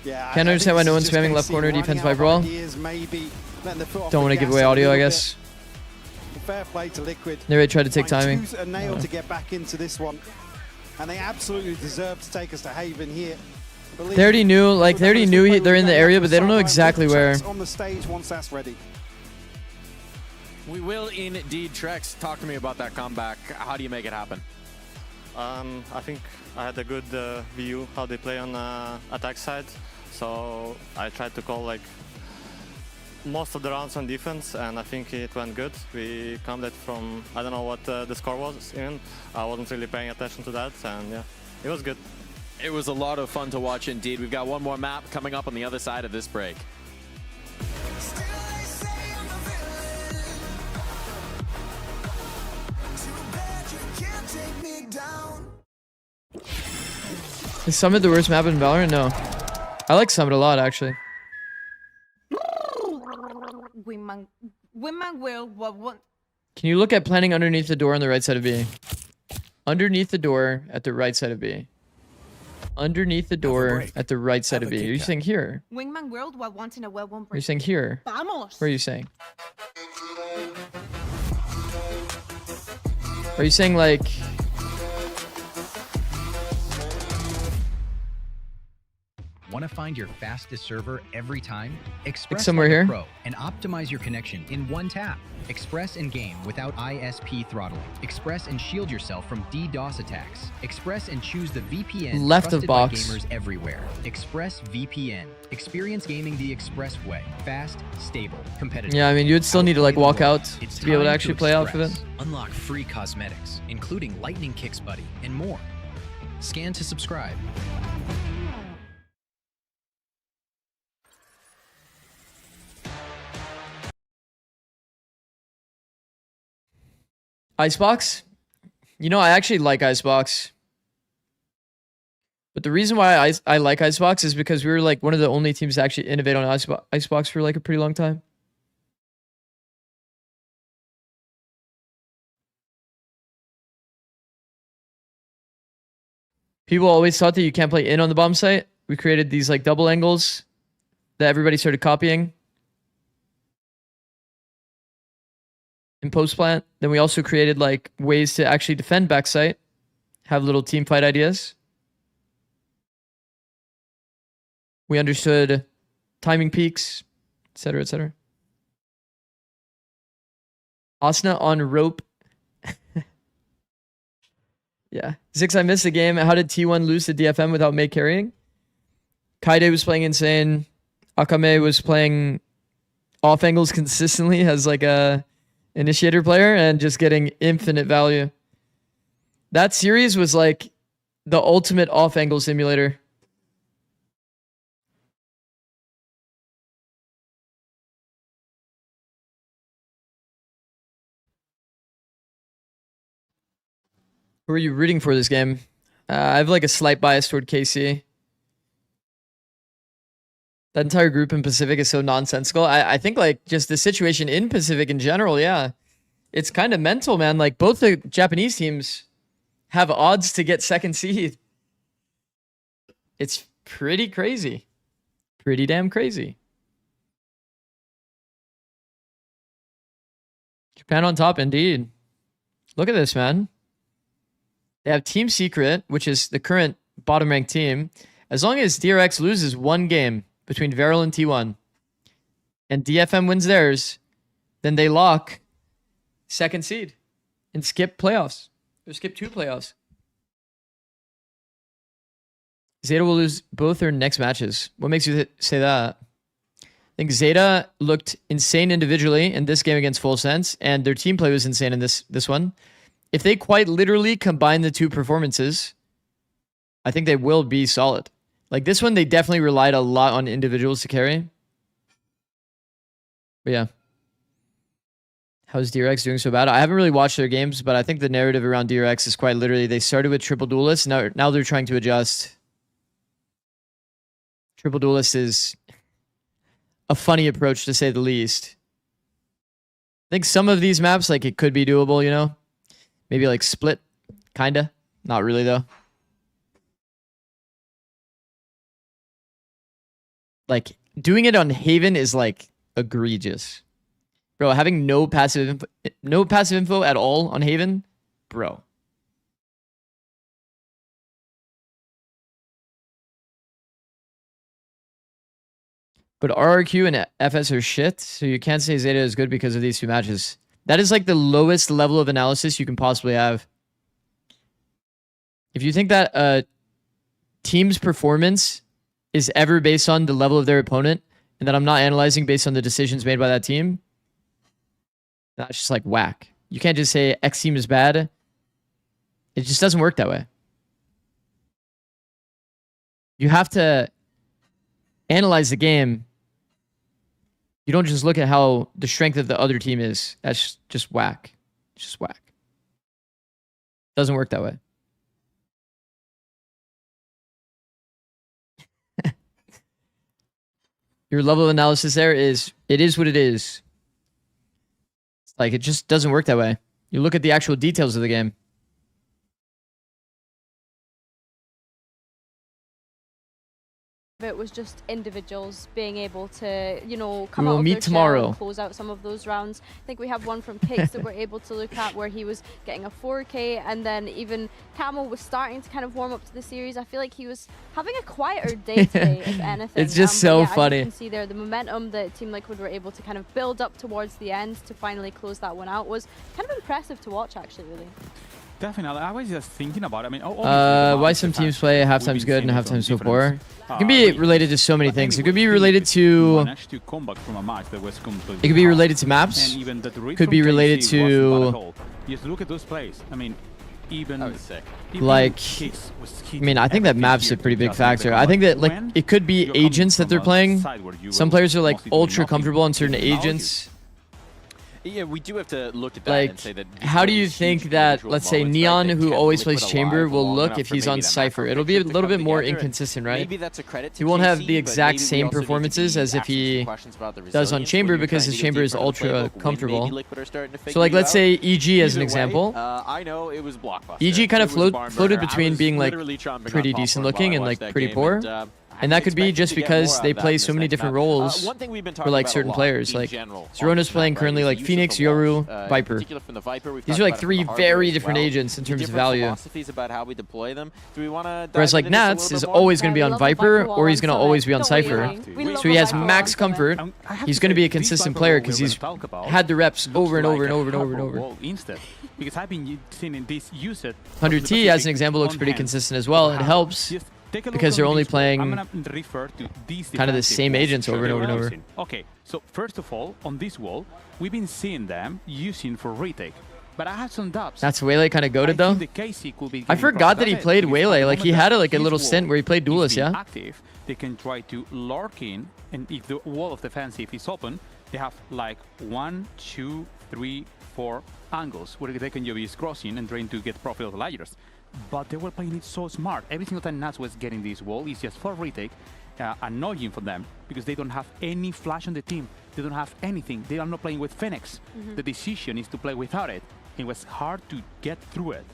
Speaker 17: Yeah,
Speaker 3: Can't understand why no one's spamming left corner defense by Brawl. Don't want to give away audio, I guess.
Speaker 17: Fair play to Liquid.
Speaker 3: They tried to take
Speaker 17: Trying
Speaker 3: timing.
Speaker 17: choose a nail to get back into this one, and they absolutely deserve to take us to Haven here.
Speaker 3: They already knew, like they already knew they're in the area, but they don't know exactly where.
Speaker 17: On the stage once that's ready.
Speaker 19: We will indeed. Trex, talk to me about that comeback. How do you make it happen?
Speaker 7: I think I had a good view how they play on attack side, so I tried to call like most of the rounds on defense, and I think it went good. We comeback from, I don't know what the score was even. I wasn't really paying attention to that, and yeah, it was good.
Speaker 19: It was a lot of fun to watch indeed. We've got one more map coming up on the other side of this break.
Speaker 3: Is Summit the worst map in Valorant? No. I like Summit a lot, actually. Can you look at planning underneath the door on the right side of B? Underneath the door at the right side of B. Underneath the door at the right side of B. Are you saying here?
Speaker 21: Wingman World while wanting a well-won
Speaker 3: Are you saying here?
Speaker 21: Vamos.
Speaker 3: Where are you saying? Are you saying like...
Speaker 22: Want to find your fastest server every time? Express
Speaker 3: somewhere here?
Speaker 22: Pro and optimize your connection in one tap. Express and game without ISP throttling. Express and shield yourself from DDoS attacks. Express and choose the VPN
Speaker 3: Left of
Speaker 22: trusted by
Speaker 3: box.
Speaker 22: gamers everywhere. Express VPN. Experience gaming the Express way. Fast, stable, competitive.
Speaker 3: Yeah, I mean, you would still need to like walk out
Speaker 22: It's
Speaker 3: to be able to
Speaker 22: time
Speaker 3: actually play out for them.
Speaker 22: Express. Unlock free cosmetics, including Lightning Kicks Buddy and more. Scan to subscribe.
Speaker 3: Icebox? You know, I actually like Icebox. But the reason why I like Icebox is because we were like one of the only teams to actually innovate on Icebox for like a pretty long time. People always thought that you can't play in on the bomb site. We created these like double angles that everybody started copying. In post plant. Then we also created like ways to actually defend backside, have little team fight ideas. We understood timing peaks, etc., etc. Asna on rope. Yeah. Zikz, I missed the game. How did T1 lose to DFM without Mei carrying? Kaide was playing insane. Akame was playing off angles consistently as like a initiator player and just getting infinite value. That series was like the ultimate off angle simulator. Who are you rooting for this game? I have like a slight bias toward KC. That entire group in Pacific is so nonsensical. I think like just the situation in Pacific in general, yeah. It's kind of mental, man. Like both the Japanese teams have odds to get second seed. It's pretty crazy. Pretty damn crazy. Japan on top, indeed. Look at this, man. They have Team Secret, which is the current bottom ranked team. As long as DRX loses one game between Viral and T1, and DFM wins theirs, then they lock second seed and skip playoffs. Or skip 2 playoffs. Zeta will lose both their next matches. What makes you say that? I think Zeta looked insane individually in this game against Full Sense, and their team play was insane in this one. If they quite literally combine the two performances, I think they will be solid. Like this one, they definitely relied a lot on individuals to carry. But yeah. How's DRX doing so bad? I haven't really watched their games, but I think the narrative around DRX is quite literally they started with triple duelist. Now they're trying to adjust. Triple duelist is a funny approach to say the least. I think some of these maps, like it could be doable, you know? Maybe like split, kinda. Not really though. Like doing it on Haven is like egregious. Bro, having no passive info at all on Haven, bro. But RRQ and FS are shit, so you can't say Zeta is good because of these two matches. That is like the lowest level of analysis you can possibly have. If you think that a team's performance is ever based on the level of their opponent, and that I'm not analyzing based on the decisions made by that team, that's just like whack. You can't just say X team is bad. It just doesn't work that way. You have to analyze the game. You don't just look at how the strength of the other team is. That's just whack. It's just whack. Doesn't work that way. Your level of analysis there is, it is what it is. It's like, it just doesn't work that way. You look at the actual details of the game.
Speaker 1: It was just individuals being able to, you know, come
Speaker 3: We will
Speaker 1: out of
Speaker 3: meet
Speaker 1: their
Speaker 3: tomorrow.
Speaker 1: shell and close out some of those rounds. I think we have one from Kicks that we're able to look at where he was getting a 4K, and then even Camel was starting to kind of warm up to the series. I feel like he was having a quieter day today, if anything.
Speaker 3: It's just
Speaker 1: but
Speaker 3: so
Speaker 1: yeah,
Speaker 3: funny.
Speaker 1: As you can see there, the momentum that Team Liquid were able to kind of build up towards the end to finally close that one out was kind of impressive to watch, actually, really.
Speaker 2: Definitely. I was just thinking about it. I mean,
Speaker 3: why some teams play halftime's good and halftime's so poor. It can be related to so many things. It could be related to... It could be related to maps. Could be related to...
Speaker 2: Just look at those plays. I mean, even
Speaker 3: like, I mean, I think that maps a pretty big factor. I think that like it could be agents that they're playing. Some players are like ultra comfortable on certain agents.
Speaker 4: Yeah, we do have to look at that
Speaker 3: Like,
Speaker 4: and say that.
Speaker 3: how do you think that, let's say, Neon, who always plays Chamber, will look if he's on Cypher? It'll be a little bit more inconsistent, right?
Speaker 4: Maybe that's a credit to
Speaker 3: He won't have
Speaker 4: KC,
Speaker 3: the
Speaker 4: but
Speaker 3: exact
Speaker 4: maybe we
Speaker 3: same
Speaker 4: also need to
Speaker 3: performances
Speaker 4: be
Speaker 3: as if
Speaker 4: asking
Speaker 3: he
Speaker 4: some questions about the
Speaker 3: does on
Speaker 4: resilience
Speaker 3: Chamber,
Speaker 4: when you're
Speaker 3: because
Speaker 4: trying
Speaker 3: his
Speaker 4: to go
Speaker 3: Chamber is
Speaker 4: deeper into the
Speaker 3: ultra
Speaker 4: playbook, when
Speaker 3: comfortable.
Speaker 4: maybe Liquid are starting to figure
Speaker 3: So like,
Speaker 4: you
Speaker 3: let's
Speaker 4: out.
Speaker 3: say EG as an
Speaker 4: Either way,
Speaker 3: example.
Speaker 4: I know it was Blockbuster.
Speaker 3: EG kind of
Speaker 4: It was barn
Speaker 3: floated
Speaker 4: burner. I
Speaker 3: between
Speaker 4: was
Speaker 3: being like
Speaker 4: literally chomping on
Speaker 3: pretty
Speaker 4: popcorn
Speaker 3: decent
Speaker 4: while I
Speaker 3: looking and
Speaker 4: watched
Speaker 3: like
Speaker 4: that
Speaker 3: pretty
Speaker 4: game,
Speaker 3: poor.
Speaker 4: and,
Speaker 3: And that could be
Speaker 4: expected
Speaker 3: just
Speaker 4: to get
Speaker 3: because
Speaker 4: more of
Speaker 3: they
Speaker 4: that
Speaker 3: play
Speaker 4: in
Speaker 3: so
Speaker 4: this
Speaker 3: many
Speaker 4: next
Speaker 3: different
Speaker 4: map.
Speaker 3: roles
Speaker 4: One thing we've been
Speaker 3: for
Speaker 4: talking
Speaker 3: like
Speaker 4: about a
Speaker 3: certain
Speaker 4: lot
Speaker 3: players.
Speaker 4: in
Speaker 3: Like
Speaker 4: general
Speaker 3: Zerona's
Speaker 4: on
Speaker 3: playing
Speaker 4: this map,
Speaker 3: currently
Speaker 4: right,
Speaker 3: like
Speaker 4: is the
Speaker 3: Phoenix,
Speaker 4: use of the
Speaker 3: Yoru,
Speaker 4: walls. In
Speaker 3: Viper.
Speaker 4: particular from the Viper, we've
Speaker 3: These
Speaker 4: talked
Speaker 3: are like
Speaker 4: about it from
Speaker 3: three
Speaker 4: the hardware
Speaker 3: very
Speaker 4: as
Speaker 3: different
Speaker 4: well.
Speaker 3: agents in
Speaker 4: The
Speaker 3: terms of
Speaker 4: different
Speaker 3: value.
Speaker 4: philosophies about how we deploy them. Do we want to
Speaker 3: Whereas like Nats is always going to be on Viper, or he's going to always be on Cypher. So he has max comfort. He's going to be a consistent player because he's had the reps over and over and over and over and over.
Speaker 2: Because I've been seeing this used
Speaker 3: 100T as an example looks pretty consistent as well. It helps because they're only playing kind of the same agents over and over and over.
Speaker 2: Okay, so first of all, on this wall, we've been seeing them using for retake. But I have some doubts.
Speaker 3: That's Waylay kind of goated though. I forgot that he played Waylay. Like he had like a little stint where he played Duelist, yeah?
Speaker 2: Active, they can try to lurk in, and if the wall of defensive is open, they have like 1, 2, 3, 4 angles where they can just crossing and trying to get profit of the layers. But they were playing it so smart. Every single time Nats was getting this wall, it's just for retake, annoying for them because they don't have any flash on the team. They don't have anything. They are not playing with Phoenix. The decision is to play without it. It was hard to get through it.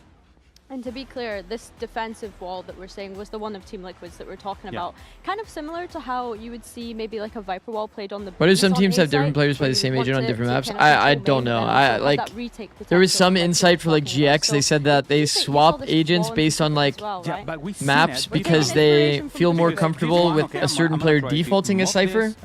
Speaker 1: And to be clear, this defensive wall that we're saying was the one of Team Liquid's that we're talking about. Kind of similar to how you would see maybe like a Viper wall played on the
Speaker 3: Why do some
Speaker 1: on
Speaker 3: teams
Speaker 1: A
Speaker 3: have different
Speaker 1: site,
Speaker 3: players play
Speaker 1: where
Speaker 3: the
Speaker 1: you
Speaker 3: same
Speaker 1: want
Speaker 3: agent on
Speaker 1: to
Speaker 3: different maps?
Speaker 1: kind of
Speaker 3: I
Speaker 1: control
Speaker 3: don't
Speaker 1: main
Speaker 3: know.
Speaker 1: and
Speaker 3: I
Speaker 1: also
Speaker 3: like
Speaker 1: that retake
Speaker 3: there was
Speaker 1: potential
Speaker 3: some
Speaker 1: that
Speaker 3: insight for
Speaker 1: we're
Speaker 3: like
Speaker 1: talking about.
Speaker 3: GX. They said that they swap agents based on like maps because they feel more comfortable with a certain player defaulting as Cypher.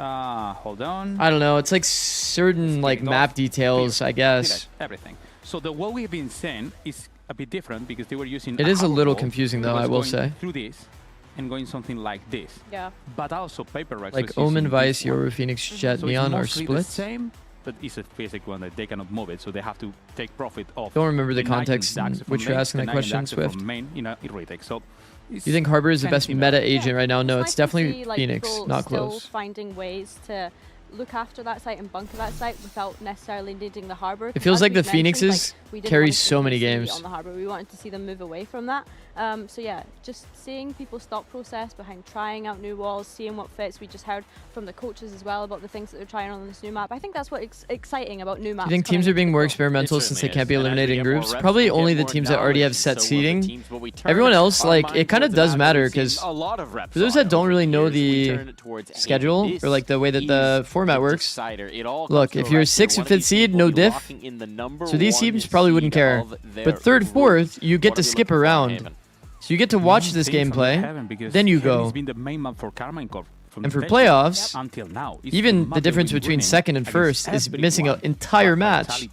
Speaker 2: Hold on.
Speaker 3: I don't know. It's like certain like map details, I guess.
Speaker 2: Everything. So the wall we've been saying is a bit different because they were using.
Speaker 3: It is a little confusing though, I will say.
Speaker 2: Through this and going something like this.
Speaker 1: Yeah.
Speaker 2: But also Paper Rex.
Speaker 3: Like Omen, Vice, Yoru, Phoenix, Jet,
Speaker 2: so
Speaker 3: Neon are
Speaker 2: it's
Speaker 3: split.
Speaker 2: the same, but it's a basic one that they cannot move it, so they have to take profit of.
Speaker 3: Don't remember the
Speaker 2: Nike
Speaker 3: context in
Speaker 2: Dax from
Speaker 3: which you're
Speaker 2: lane,
Speaker 3: asking
Speaker 2: the
Speaker 3: that
Speaker 2: Nike
Speaker 3: question,
Speaker 2: Dax
Speaker 3: Swift.
Speaker 2: From main, in a retake. So
Speaker 3: You think Harbor is the best meta agent right now? No, it's definitely Phoenix, not close.
Speaker 1: Finding ways to look after that site and bunker that site without necessarily needing the Harbor.
Speaker 3: It feels
Speaker 1: As
Speaker 3: like the
Speaker 1: we've mentioned,
Speaker 3: Phoenixes
Speaker 1: we didn't
Speaker 3: carry
Speaker 1: want to see
Speaker 3: so many
Speaker 1: KC
Speaker 3: games.
Speaker 1: on the Harbor. We wanted to see them move away from that. So yeah, just seeing people's thought process behind trying out new walls, seeing what fits. We just heard from the coaches as well about the things that they're trying on this new map. I think that's what's exciting about new maps.
Speaker 3: Do you think teams are being more experimental since they can't be eliminated in groups? Probably only the teams that already have set seeding. Everyone else, like, it kind of does matter because for those that don't really know the schedule or like the way that the format works, look, if you're 6th and 5th seed, no diff. So these teams probably wouldn't care. But 3rd, 4th, you get to skip around. So you get to watch this gameplay, then you go. And for playoffs,
Speaker 2: until now,
Speaker 3: even the difference between 2nd and 1st is missing an entire match.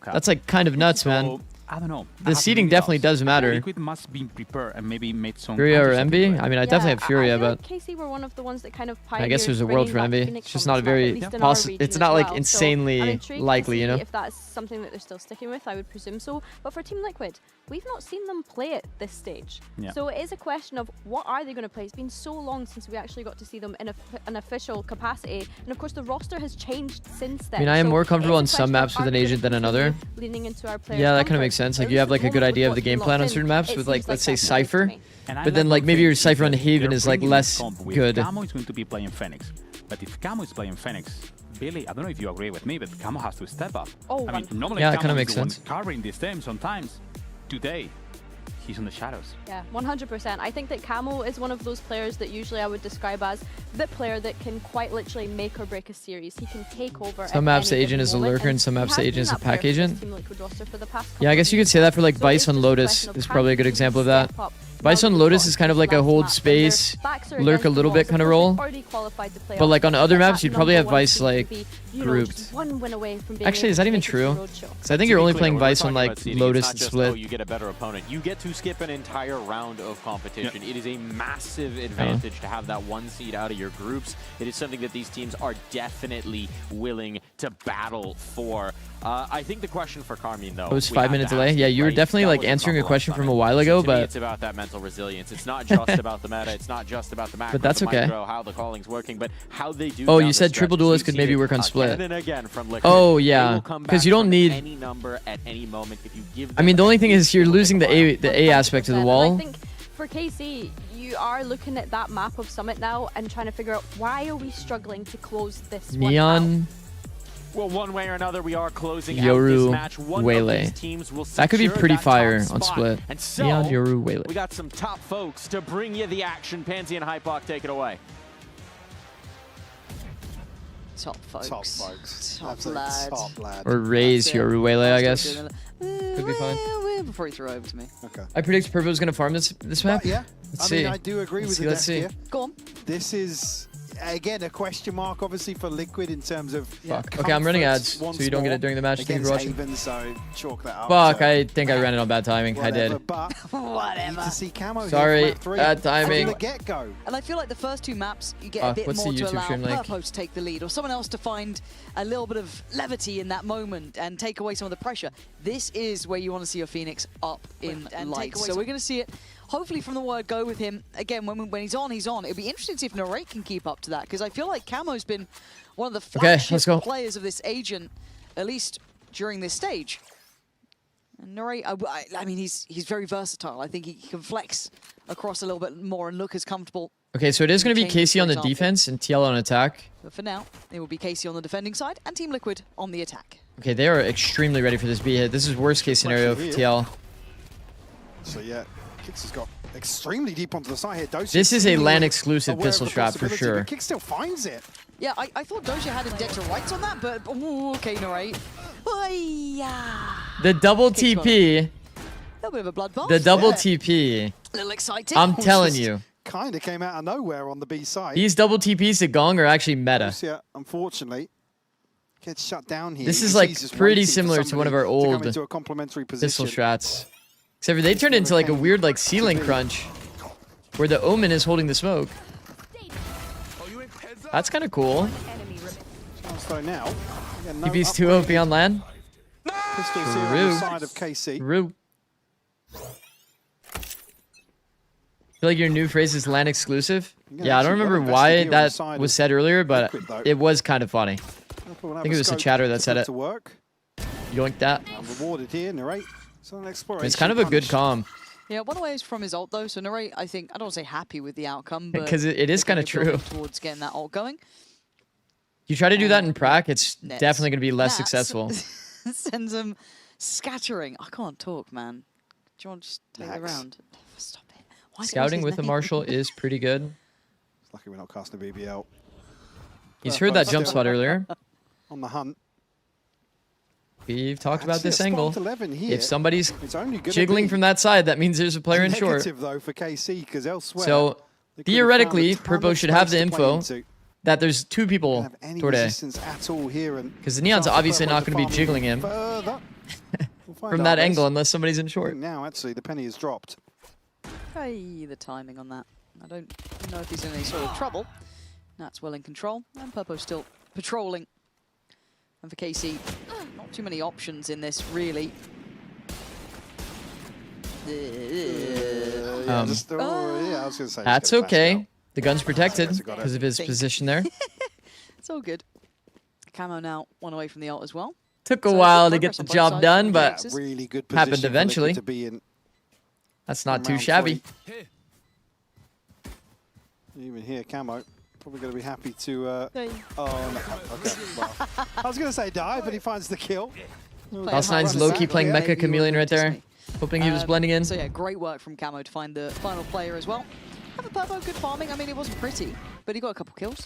Speaker 3: That's like kind of nuts, man.
Speaker 2: I don't know.
Speaker 3: The seeding definitely does matter.
Speaker 2: Liquid must be prepared and maybe made some.
Speaker 3: Furia or Envy? I mean, I definitely have Furia, but
Speaker 1: KC were one of the ones that kind of
Speaker 3: I guess there's a world for Envy. It's just not a very it's not like insanely likely, you know.
Speaker 1: If that's something that they're still sticking with, I would presume so. But for Team Liquid, we've not seen them play at this stage.
Speaker 2: Yeah.
Speaker 1: So it is a question of what are they going to play? It's been so long since we actually got to see them in an official capacity, and of course the roster has changed since then.
Speaker 3: I mean, I am
Speaker 1: So
Speaker 3: more comfortable on
Speaker 1: it's a
Speaker 3: some
Speaker 1: question
Speaker 3: maps
Speaker 1: of
Speaker 3: with an
Speaker 1: are we
Speaker 3: agent than
Speaker 1: gonna
Speaker 3: another.
Speaker 1: continue leaning into our players'
Speaker 3: Yeah, that kind of
Speaker 1: comfort?
Speaker 3: makes sense. Like
Speaker 1: At
Speaker 3: you have
Speaker 1: least
Speaker 3: like a good
Speaker 1: with
Speaker 3: idea of
Speaker 1: what's
Speaker 3: the game
Speaker 1: been
Speaker 3: plan on
Speaker 1: locked
Speaker 3: certain
Speaker 1: in,
Speaker 3: maps
Speaker 1: it
Speaker 3: with like
Speaker 1: seems
Speaker 3: let's say
Speaker 1: that's not
Speaker 3: Cypher,
Speaker 1: me.
Speaker 3: but then like maybe your Cypher on Haven is like less good.
Speaker 2: Camo is going to be playing Phoenix, but if Camo is playing Phoenix, Billy, I don't know if you agree with me, but Camo has to step up.
Speaker 1: Oh,
Speaker 2: I mean, normally
Speaker 3: yeah, it kind
Speaker 2: Camo
Speaker 3: of
Speaker 2: is
Speaker 3: makes
Speaker 2: the one
Speaker 3: sense.
Speaker 2: covering this team sometimes. Today, he's in the shadows.
Speaker 1: Yeah, 100%. I think that Camo is one of those players that usually I would describe as the player that can quite literally make or break a series. He can take over.
Speaker 3: Some maps the agent is a lurker and some maps the agent is a pack agent. Yeah, I guess you could say that for like Vice on Lotus is probably a good example of that. Vice on Lotus is kind of like a hold space, lurk a little bit kind of role. But like on other maps, you'd probably have Vice like grouped. Actually, is that even true? Because I think you're only playing Vice on like Lotus and Split.
Speaker 4: You get a better opponent. You get to skip an entire round of competition. It is a massive advantage to have that 1 seed out of your groups. It is something that these teams are definitely willing to battle for. I think the question for Carmine, though,
Speaker 3: It was 5-minute delay. Yeah, you were definitely like answering a question from a while ago, but
Speaker 4: it's about that mental resilience. It's not just about the meta. It's not just about the macro,
Speaker 3: but that's okay.
Speaker 4: micro, how the calling's working, but how they do.
Speaker 3: Oh, you said triple duelist could maybe work on Split.
Speaker 4: And then again from Liquid.
Speaker 3: Oh yeah, because you don't need
Speaker 4: any number at any moment if you give.
Speaker 3: I mean, the only thing is you're losing the A aspect of the wall.
Speaker 1: I think for KC, you are looking at that map of Summit now and trying to figure out why are we struggling to close this one out?
Speaker 3: Neon.
Speaker 4: Well, one way or another, we are closing
Speaker 3: Yoru
Speaker 4: out this match. One
Speaker 3: Waylay.
Speaker 4: of these teams will
Speaker 3: That could be
Speaker 4: secure
Speaker 3: pretty
Speaker 4: that
Speaker 3: fire
Speaker 4: top
Speaker 3: on
Speaker 4: spot.
Speaker 3: Split.
Speaker 4: And so,
Speaker 3: Neon, Yoru, Waylay.
Speaker 4: we got some top folks to bring you the action. Pansy and Hypoc, take it away.
Speaker 14: Top folks.
Speaker 17: Top folks.
Speaker 14: Top
Speaker 17: Absolute
Speaker 14: lad.
Speaker 17: top lad.
Speaker 3: Or raise Yoru Waylay, I guess.
Speaker 14: Could
Speaker 3: be fine.
Speaker 14: Before you throw over to me.
Speaker 17: Okay.
Speaker 3: I predict Purple is going to farm this map.
Speaker 17: Yeah.
Speaker 3: Let's
Speaker 17: I
Speaker 3: see.
Speaker 17: mean, I do agree with the
Speaker 3: Let's
Speaker 17: desk
Speaker 3: see.
Speaker 17: here.
Speaker 14: Go on.
Speaker 17: This is, again, a question mark, obviously, for Liquid in terms of.
Speaker 3: Fuck. Okay, I'm running ads, so you don't get it during the match. Thank you for watching.
Speaker 17: Haven, so chalk that up.
Speaker 3: Fuck,
Speaker 17: so
Speaker 3: I think I ran it on bad timing.
Speaker 17: whatever,
Speaker 3: I did.
Speaker 17: But
Speaker 14: Whatever.
Speaker 17: need to see Camo here
Speaker 3: Sorry,
Speaker 17: for map 3.
Speaker 3: bad timing.
Speaker 17: From the get-go.
Speaker 14: And I feel like the first two maps, you get a
Speaker 3: Fuck,
Speaker 14: bit
Speaker 3: what's
Speaker 14: more
Speaker 3: the
Speaker 14: to
Speaker 3: YouTube
Speaker 14: allow
Speaker 3: stream link?
Speaker 14: Purpo to take the lead, or someone else to find a little bit of levity in that moment and take away some of the pressure. This is where you want to see your Phoenix up in lights. So we're going to see it, hopefully from the word go with him. Again, when he's on, he's on. It'll be interesting to see if Narrate can keep up to that, because I feel like Camo's been one of the flagship players of this agent, at least during this stage. And Narrate, I mean, he's very versatile. I think he can flex across a little bit more and look as comfortable.
Speaker 3: Okay, so it is going to be
Speaker 14: Changes,
Speaker 3: KC on
Speaker 14: for
Speaker 3: the
Speaker 14: example.
Speaker 3: defense and TL on attack.
Speaker 14: But for now, it will be KC on the defending side and Team Liquid on the attack.
Speaker 3: Okay, they are extremely ready for this B hit. This is worst case scenario for TL.
Speaker 17: So yeah, Kix has got extremely deep onto the side here. Doja
Speaker 3: This is a
Speaker 17: seemingly
Speaker 3: LAN exclusive
Speaker 17: aware of
Speaker 3: pistol
Speaker 17: the
Speaker 3: trap for
Speaker 17: possibility,
Speaker 3: sure.
Speaker 17: but Kix still finds it.
Speaker 14: Yeah, I thought Doja had him dead to rights on that, but ooh, okay, Narrate.
Speaker 3: The double TP.
Speaker 14: A little bit of a bloodbath.
Speaker 3: The double
Speaker 17: Yeah.
Speaker 3: TP.
Speaker 14: A little exciting.
Speaker 3: I'm telling you.
Speaker 17: Kind of came out of nowhere on the B side.
Speaker 3: These double TPs to Gong are actually meta.
Speaker 17: Doja, unfortunately, gets shut down here.
Speaker 3: This
Speaker 17: You
Speaker 3: is
Speaker 17: can see
Speaker 3: like
Speaker 17: he's just
Speaker 3: pretty
Speaker 17: waiting for
Speaker 3: similar to one of our
Speaker 17: somebody to come
Speaker 3: old
Speaker 17: into a complementary position.
Speaker 3: pistol strats. Except for they turned into like a weird like ceiling crunch where the Omen is holding the smoke. That's kind of cool.
Speaker 17: So now, again, no
Speaker 3: TP's 2
Speaker 17: upgrade.
Speaker 3: OP on LAN.
Speaker 17: Pistols here on the side of KC.
Speaker 3: True. feel like your new phrase is LAN exclusive. Yeah, I don't remember why that was said earlier, but it was kind of funny. I think it was a chatter that said it. Yoink that.
Speaker 17: Rewarded here, Narrate.
Speaker 3: It's kind of a good calm.
Speaker 14: Yeah, one away is from his ult though, so Narrate, I think, I don't want to say happy with the outcome, but
Speaker 3: because it is kind of true.
Speaker 14: Towards getting that ult going.
Speaker 3: You try to do that in prac, it's definitely going to be less successful.
Speaker 14: Sends him scattering. I can't talk, man. Do you want to just take the round? Stop it. Why
Speaker 3: Scouting with the Marshall is pretty good.
Speaker 17: It's lucky we're not casting a BBL.
Speaker 3: He's heard that jump spot earlier.
Speaker 17: On the hunt.
Speaker 3: We've talked about this angle. If somebody's jiggling from that side, that means there's a player in short.
Speaker 17: Though, for KC, because elsewhere,
Speaker 3: so theoretically, Purpo should have the info that there's two people toward A. Because the Neon's obviously not going to be jiggling him from that angle unless somebody's in short.
Speaker 17: Now, actually, the penny is dropped.
Speaker 14: Hey, the timing on that. I don't know if he's in any sort of trouble. That's well in control. And Purpo's still patrolling. And for KC, not too many options in this, really.
Speaker 17: I was going to say.
Speaker 3: That's okay. The gun's protected because of his position there.
Speaker 14: It's all good. Camo now one away from the ult as well.
Speaker 3: Took a while to get the job done, but
Speaker 17: really good
Speaker 3: happened eventually.
Speaker 17: To be in
Speaker 3: That's not too shabby.
Speaker 17: Even here, Camo probably going to be happy to. Oh, no. Okay. Well, I was going to say die, but he finds the kill.
Speaker 3: Lost9's low-key playing Mecha Chameleon right there. Hoping he was blending in.
Speaker 14: So yeah, great work from Camo to find the final player as well. Have a Purpo, good farming. I mean, it wasn't pretty, but he got a couple kills.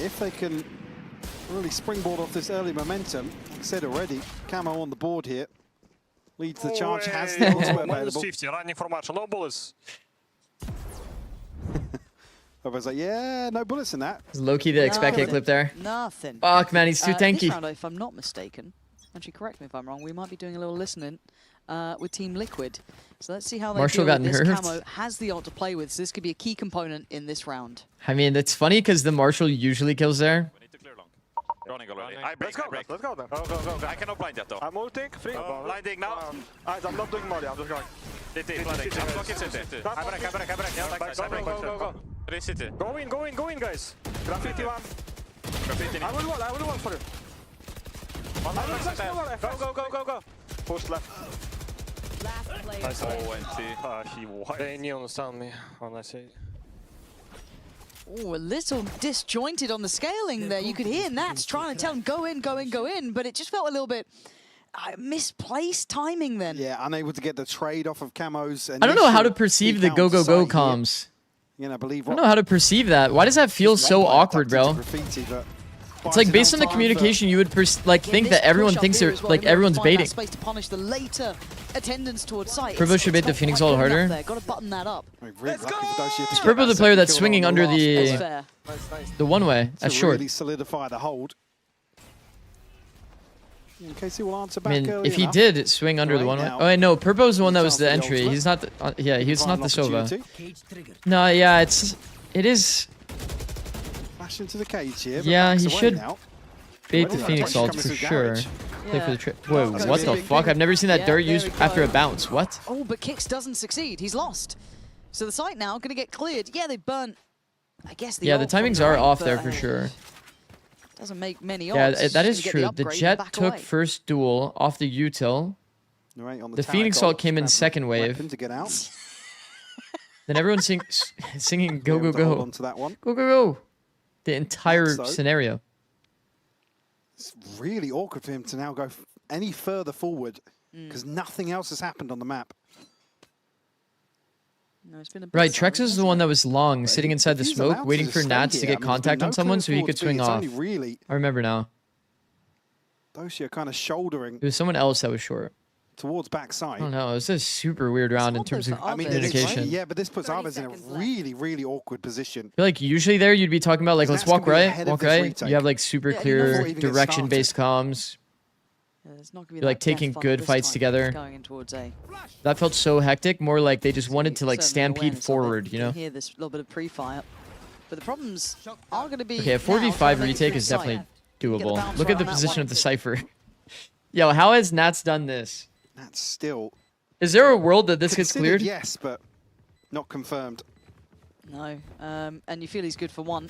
Speaker 17: If they can really springboard off this early momentum, like I said already, Camo on the board here. Leads the charge, has the ultimate available.
Speaker 5: 50, running for Marshall, no bullets.
Speaker 17: Everyone's like, yeah, no bullets in that.
Speaker 3: Is low-key the expect A clip there?
Speaker 14: Nothing.
Speaker 3: Fuck, man, he's too tanky.
Speaker 14: This round, if I'm not mistaken, actually correct me if I'm wrong, we might be doing a little listening with Team Liquid. So let's see how they
Speaker 3: Marshall
Speaker 14: deal
Speaker 3: got
Speaker 14: with this.
Speaker 3: nerfed.
Speaker 14: Camo has the ult to play with, so this could be a key component in this round.
Speaker 3: I mean, it's funny because the Marshall usually kills there.
Speaker 15: We need to clear long. Running already.
Speaker 5: Let's go then. Go.
Speaker 15: I cannot blind yet though.
Speaker 5: I'm ulting, free.
Speaker 15: Blinding now.
Speaker 5: I'm not doing molly, I'm just going.
Speaker 15: City, blinding. I'm blocking city.
Speaker 5: I break. Go.
Speaker 15: 3 city.
Speaker 5: Go in, guys. Graffiti one. I will wall for you. Go. Push left.
Speaker 9: Last player.
Speaker 5: He won. They knew understand me when I say.
Speaker 14: Oh, a little disjointed on the scaling there. You could hear Nats trying to tell him go in, but it just felt a little bit misplaced timing then.
Speaker 17: Yeah, unable to get the trade off of Camo's.
Speaker 3: I don't know how to perceive the go comms.
Speaker 17: I
Speaker 3: don't know how to perceive that. Why does that feel so awkward, bro? It's like based on the communication, you would think that everyone thinks they're everyone's baiting.
Speaker 14: Space to punish the later attendance towards site.
Speaker 3: Purpo should bait the Phoenix ult harder.
Speaker 14: Got to button that up.
Speaker 3: Is Purpo the player that's swinging under the one-way? That's short.
Speaker 17: Really solidify the hold. In case he will answer back
Speaker 3: I mean, if he did swing under the one-way. Oh, wait, no, Purpo's the one that was the entry. He's not the, yeah, he's not the Sova. No, yeah, it is.
Speaker 17: Flash into the cage here.
Speaker 3: Yeah, he should bait the Phoenix ult for sure. Play for the trip. Whoa, what the fuck? I've never seen that dirt used after a bounce. What?
Speaker 14: Oh, but Kix doesn't succeed. He's lost. So the site now going to get cleared. Yeah, they burnt, I guess, the
Speaker 3: the timings are off there for sure.
Speaker 14: Doesn't make many
Speaker 3: odds. Yeah,
Speaker 14: odds.
Speaker 3: that is true. The Jet took first duel off the util. The Phoenix ult came in second wave. Then everyone's singing go, go, go. Go, go, go. The entire scenario.
Speaker 17: It's really awkward for him to now go any further forward because nothing else has happened on the map.
Speaker 14: No, it's been a
Speaker 3: right, Trex is the one that was long, sitting inside the smoke, waiting for Nats to get contact on someone so he could swing off. I remember now.
Speaker 17: Dosia kind of shouldering.
Speaker 3: It was someone else that was short.
Speaker 17: Towards backside.
Speaker 3: I don't know. It was a super weird round in terms of communication.
Speaker 17: Yeah, but this puts Arviz in a really awkward position.
Speaker 3: I feel like usually there you'd be talking about like, let's walk right, walk right. You have like super clear direction-based comms. You're like taking good fights together. That felt so hectic. More like they just wanted to like stampede forward, you know?
Speaker 14: Hear this little bit of pre-fire, but the problems are going to be.
Speaker 3: Okay, a 4v5 retake is definitely doable. Look at the position of the Cypher. Yo, how has Nats done this?
Speaker 17: Nats still.
Speaker 3: Is there a world that this gets cleared?
Speaker 17: Yes, but Not confirmed.
Speaker 14: No, and you feel he's good for one.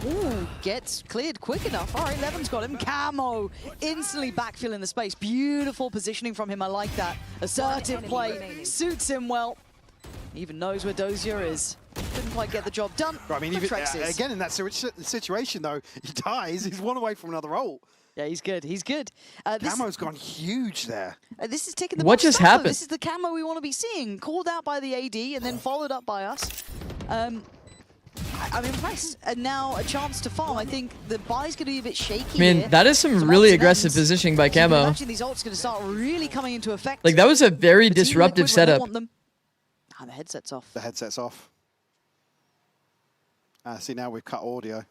Speaker 14: Ooh, gets cleared quick enough. All right, Levin's got him. Camo instantly backfilling the space. Beautiful positioning from him. I like that. Assertive play. Suits him well. Even knows where Dozier is. Didn't quite get the job done.
Speaker 17: Right, I mean, even, again, in that situation, though, he dies. He's one away from another ult.
Speaker 14: Yeah, he's good. He's good.
Speaker 17: Camo's gone huge there.
Speaker 14: This is taking the
Speaker 3: What just happened?
Speaker 14: This is the camo we want to be seeing. Called out by the AD and then followed up by us. I'm impressed. And now a chance to farm. I think the buy's going to be a bit shaky.
Speaker 3: I mean,
Speaker 14: here.
Speaker 3: that is some really aggressive positioning by
Speaker 14: So you can
Speaker 3: Camo.
Speaker 14: imagine these ults going to start really coming into effect.
Speaker 3: Like, that was a very disruptive setup.
Speaker 14: The headset's off.
Speaker 17: The headset's off. See, now we've cut audio.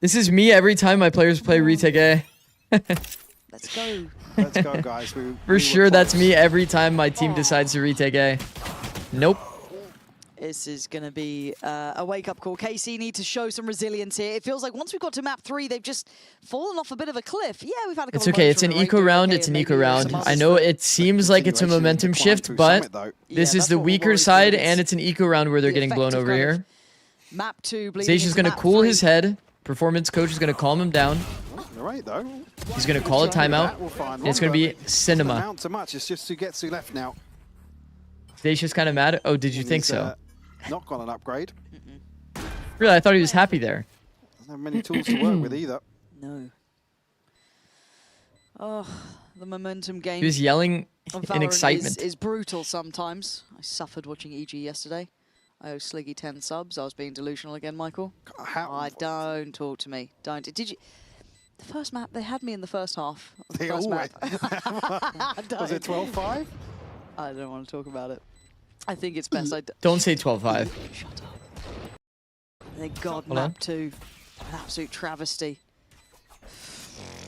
Speaker 3: This is me every time my players play retake A.
Speaker 14: Let's go.
Speaker 17: Let's go, guys.
Speaker 3: For sure, that's me every time my team decides to retake A. Nope.
Speaker 14: This is going to be a wake-up call. KC need to show some resilience here. It feels like once we got to map 3, they've just fallen off a bit of a cliff. Yeah, we've had a couple
Speaker 3: It's okay. It's an eco round. It's an eco round. I know it seems like it's a momentum shift, but this is the weaker side, and it's an eco round where they're getting blown over here.
Speaker 14: Map 2
Speaker 3: Zikz is going to cool his head. Performance coach is going to calm him down.
Speaker 17: All right, though.
Speaker 3: He's going to call a timeout. And it's going to be cinema.
Speaker 17: Amount so much. It's just Sugetsu left now.
Speaker 3: Zikz is kind of mad. Oh, did you think so?
Speaker 17: Not got an upgrade.
Speaker 3: Really, I thought he was happy there.
Speaker 17: Doesn't have many tools to work with either.
Speaker 14: No. Oh, the momentum game.
Speaker 3: He was yelling in excitement.
Speaker 14: Is brutal sometimes. I suffered watching EG yesterday. I owe Sliggy 10 subs. I was being delusional again, Michael. Don't talk to me. Don't. Did you? The first map, they had me in the first half.
Speaker 17: They always. Was it 12-5?
Speaker 14: I don't want to talk about it. I think it's best I
Speaker 3: don't say 12-5.
Speaker 14: Shut up. Thank God,
Speaker 3: Hold on.
Speaker 14: map 2. An absolute travesty.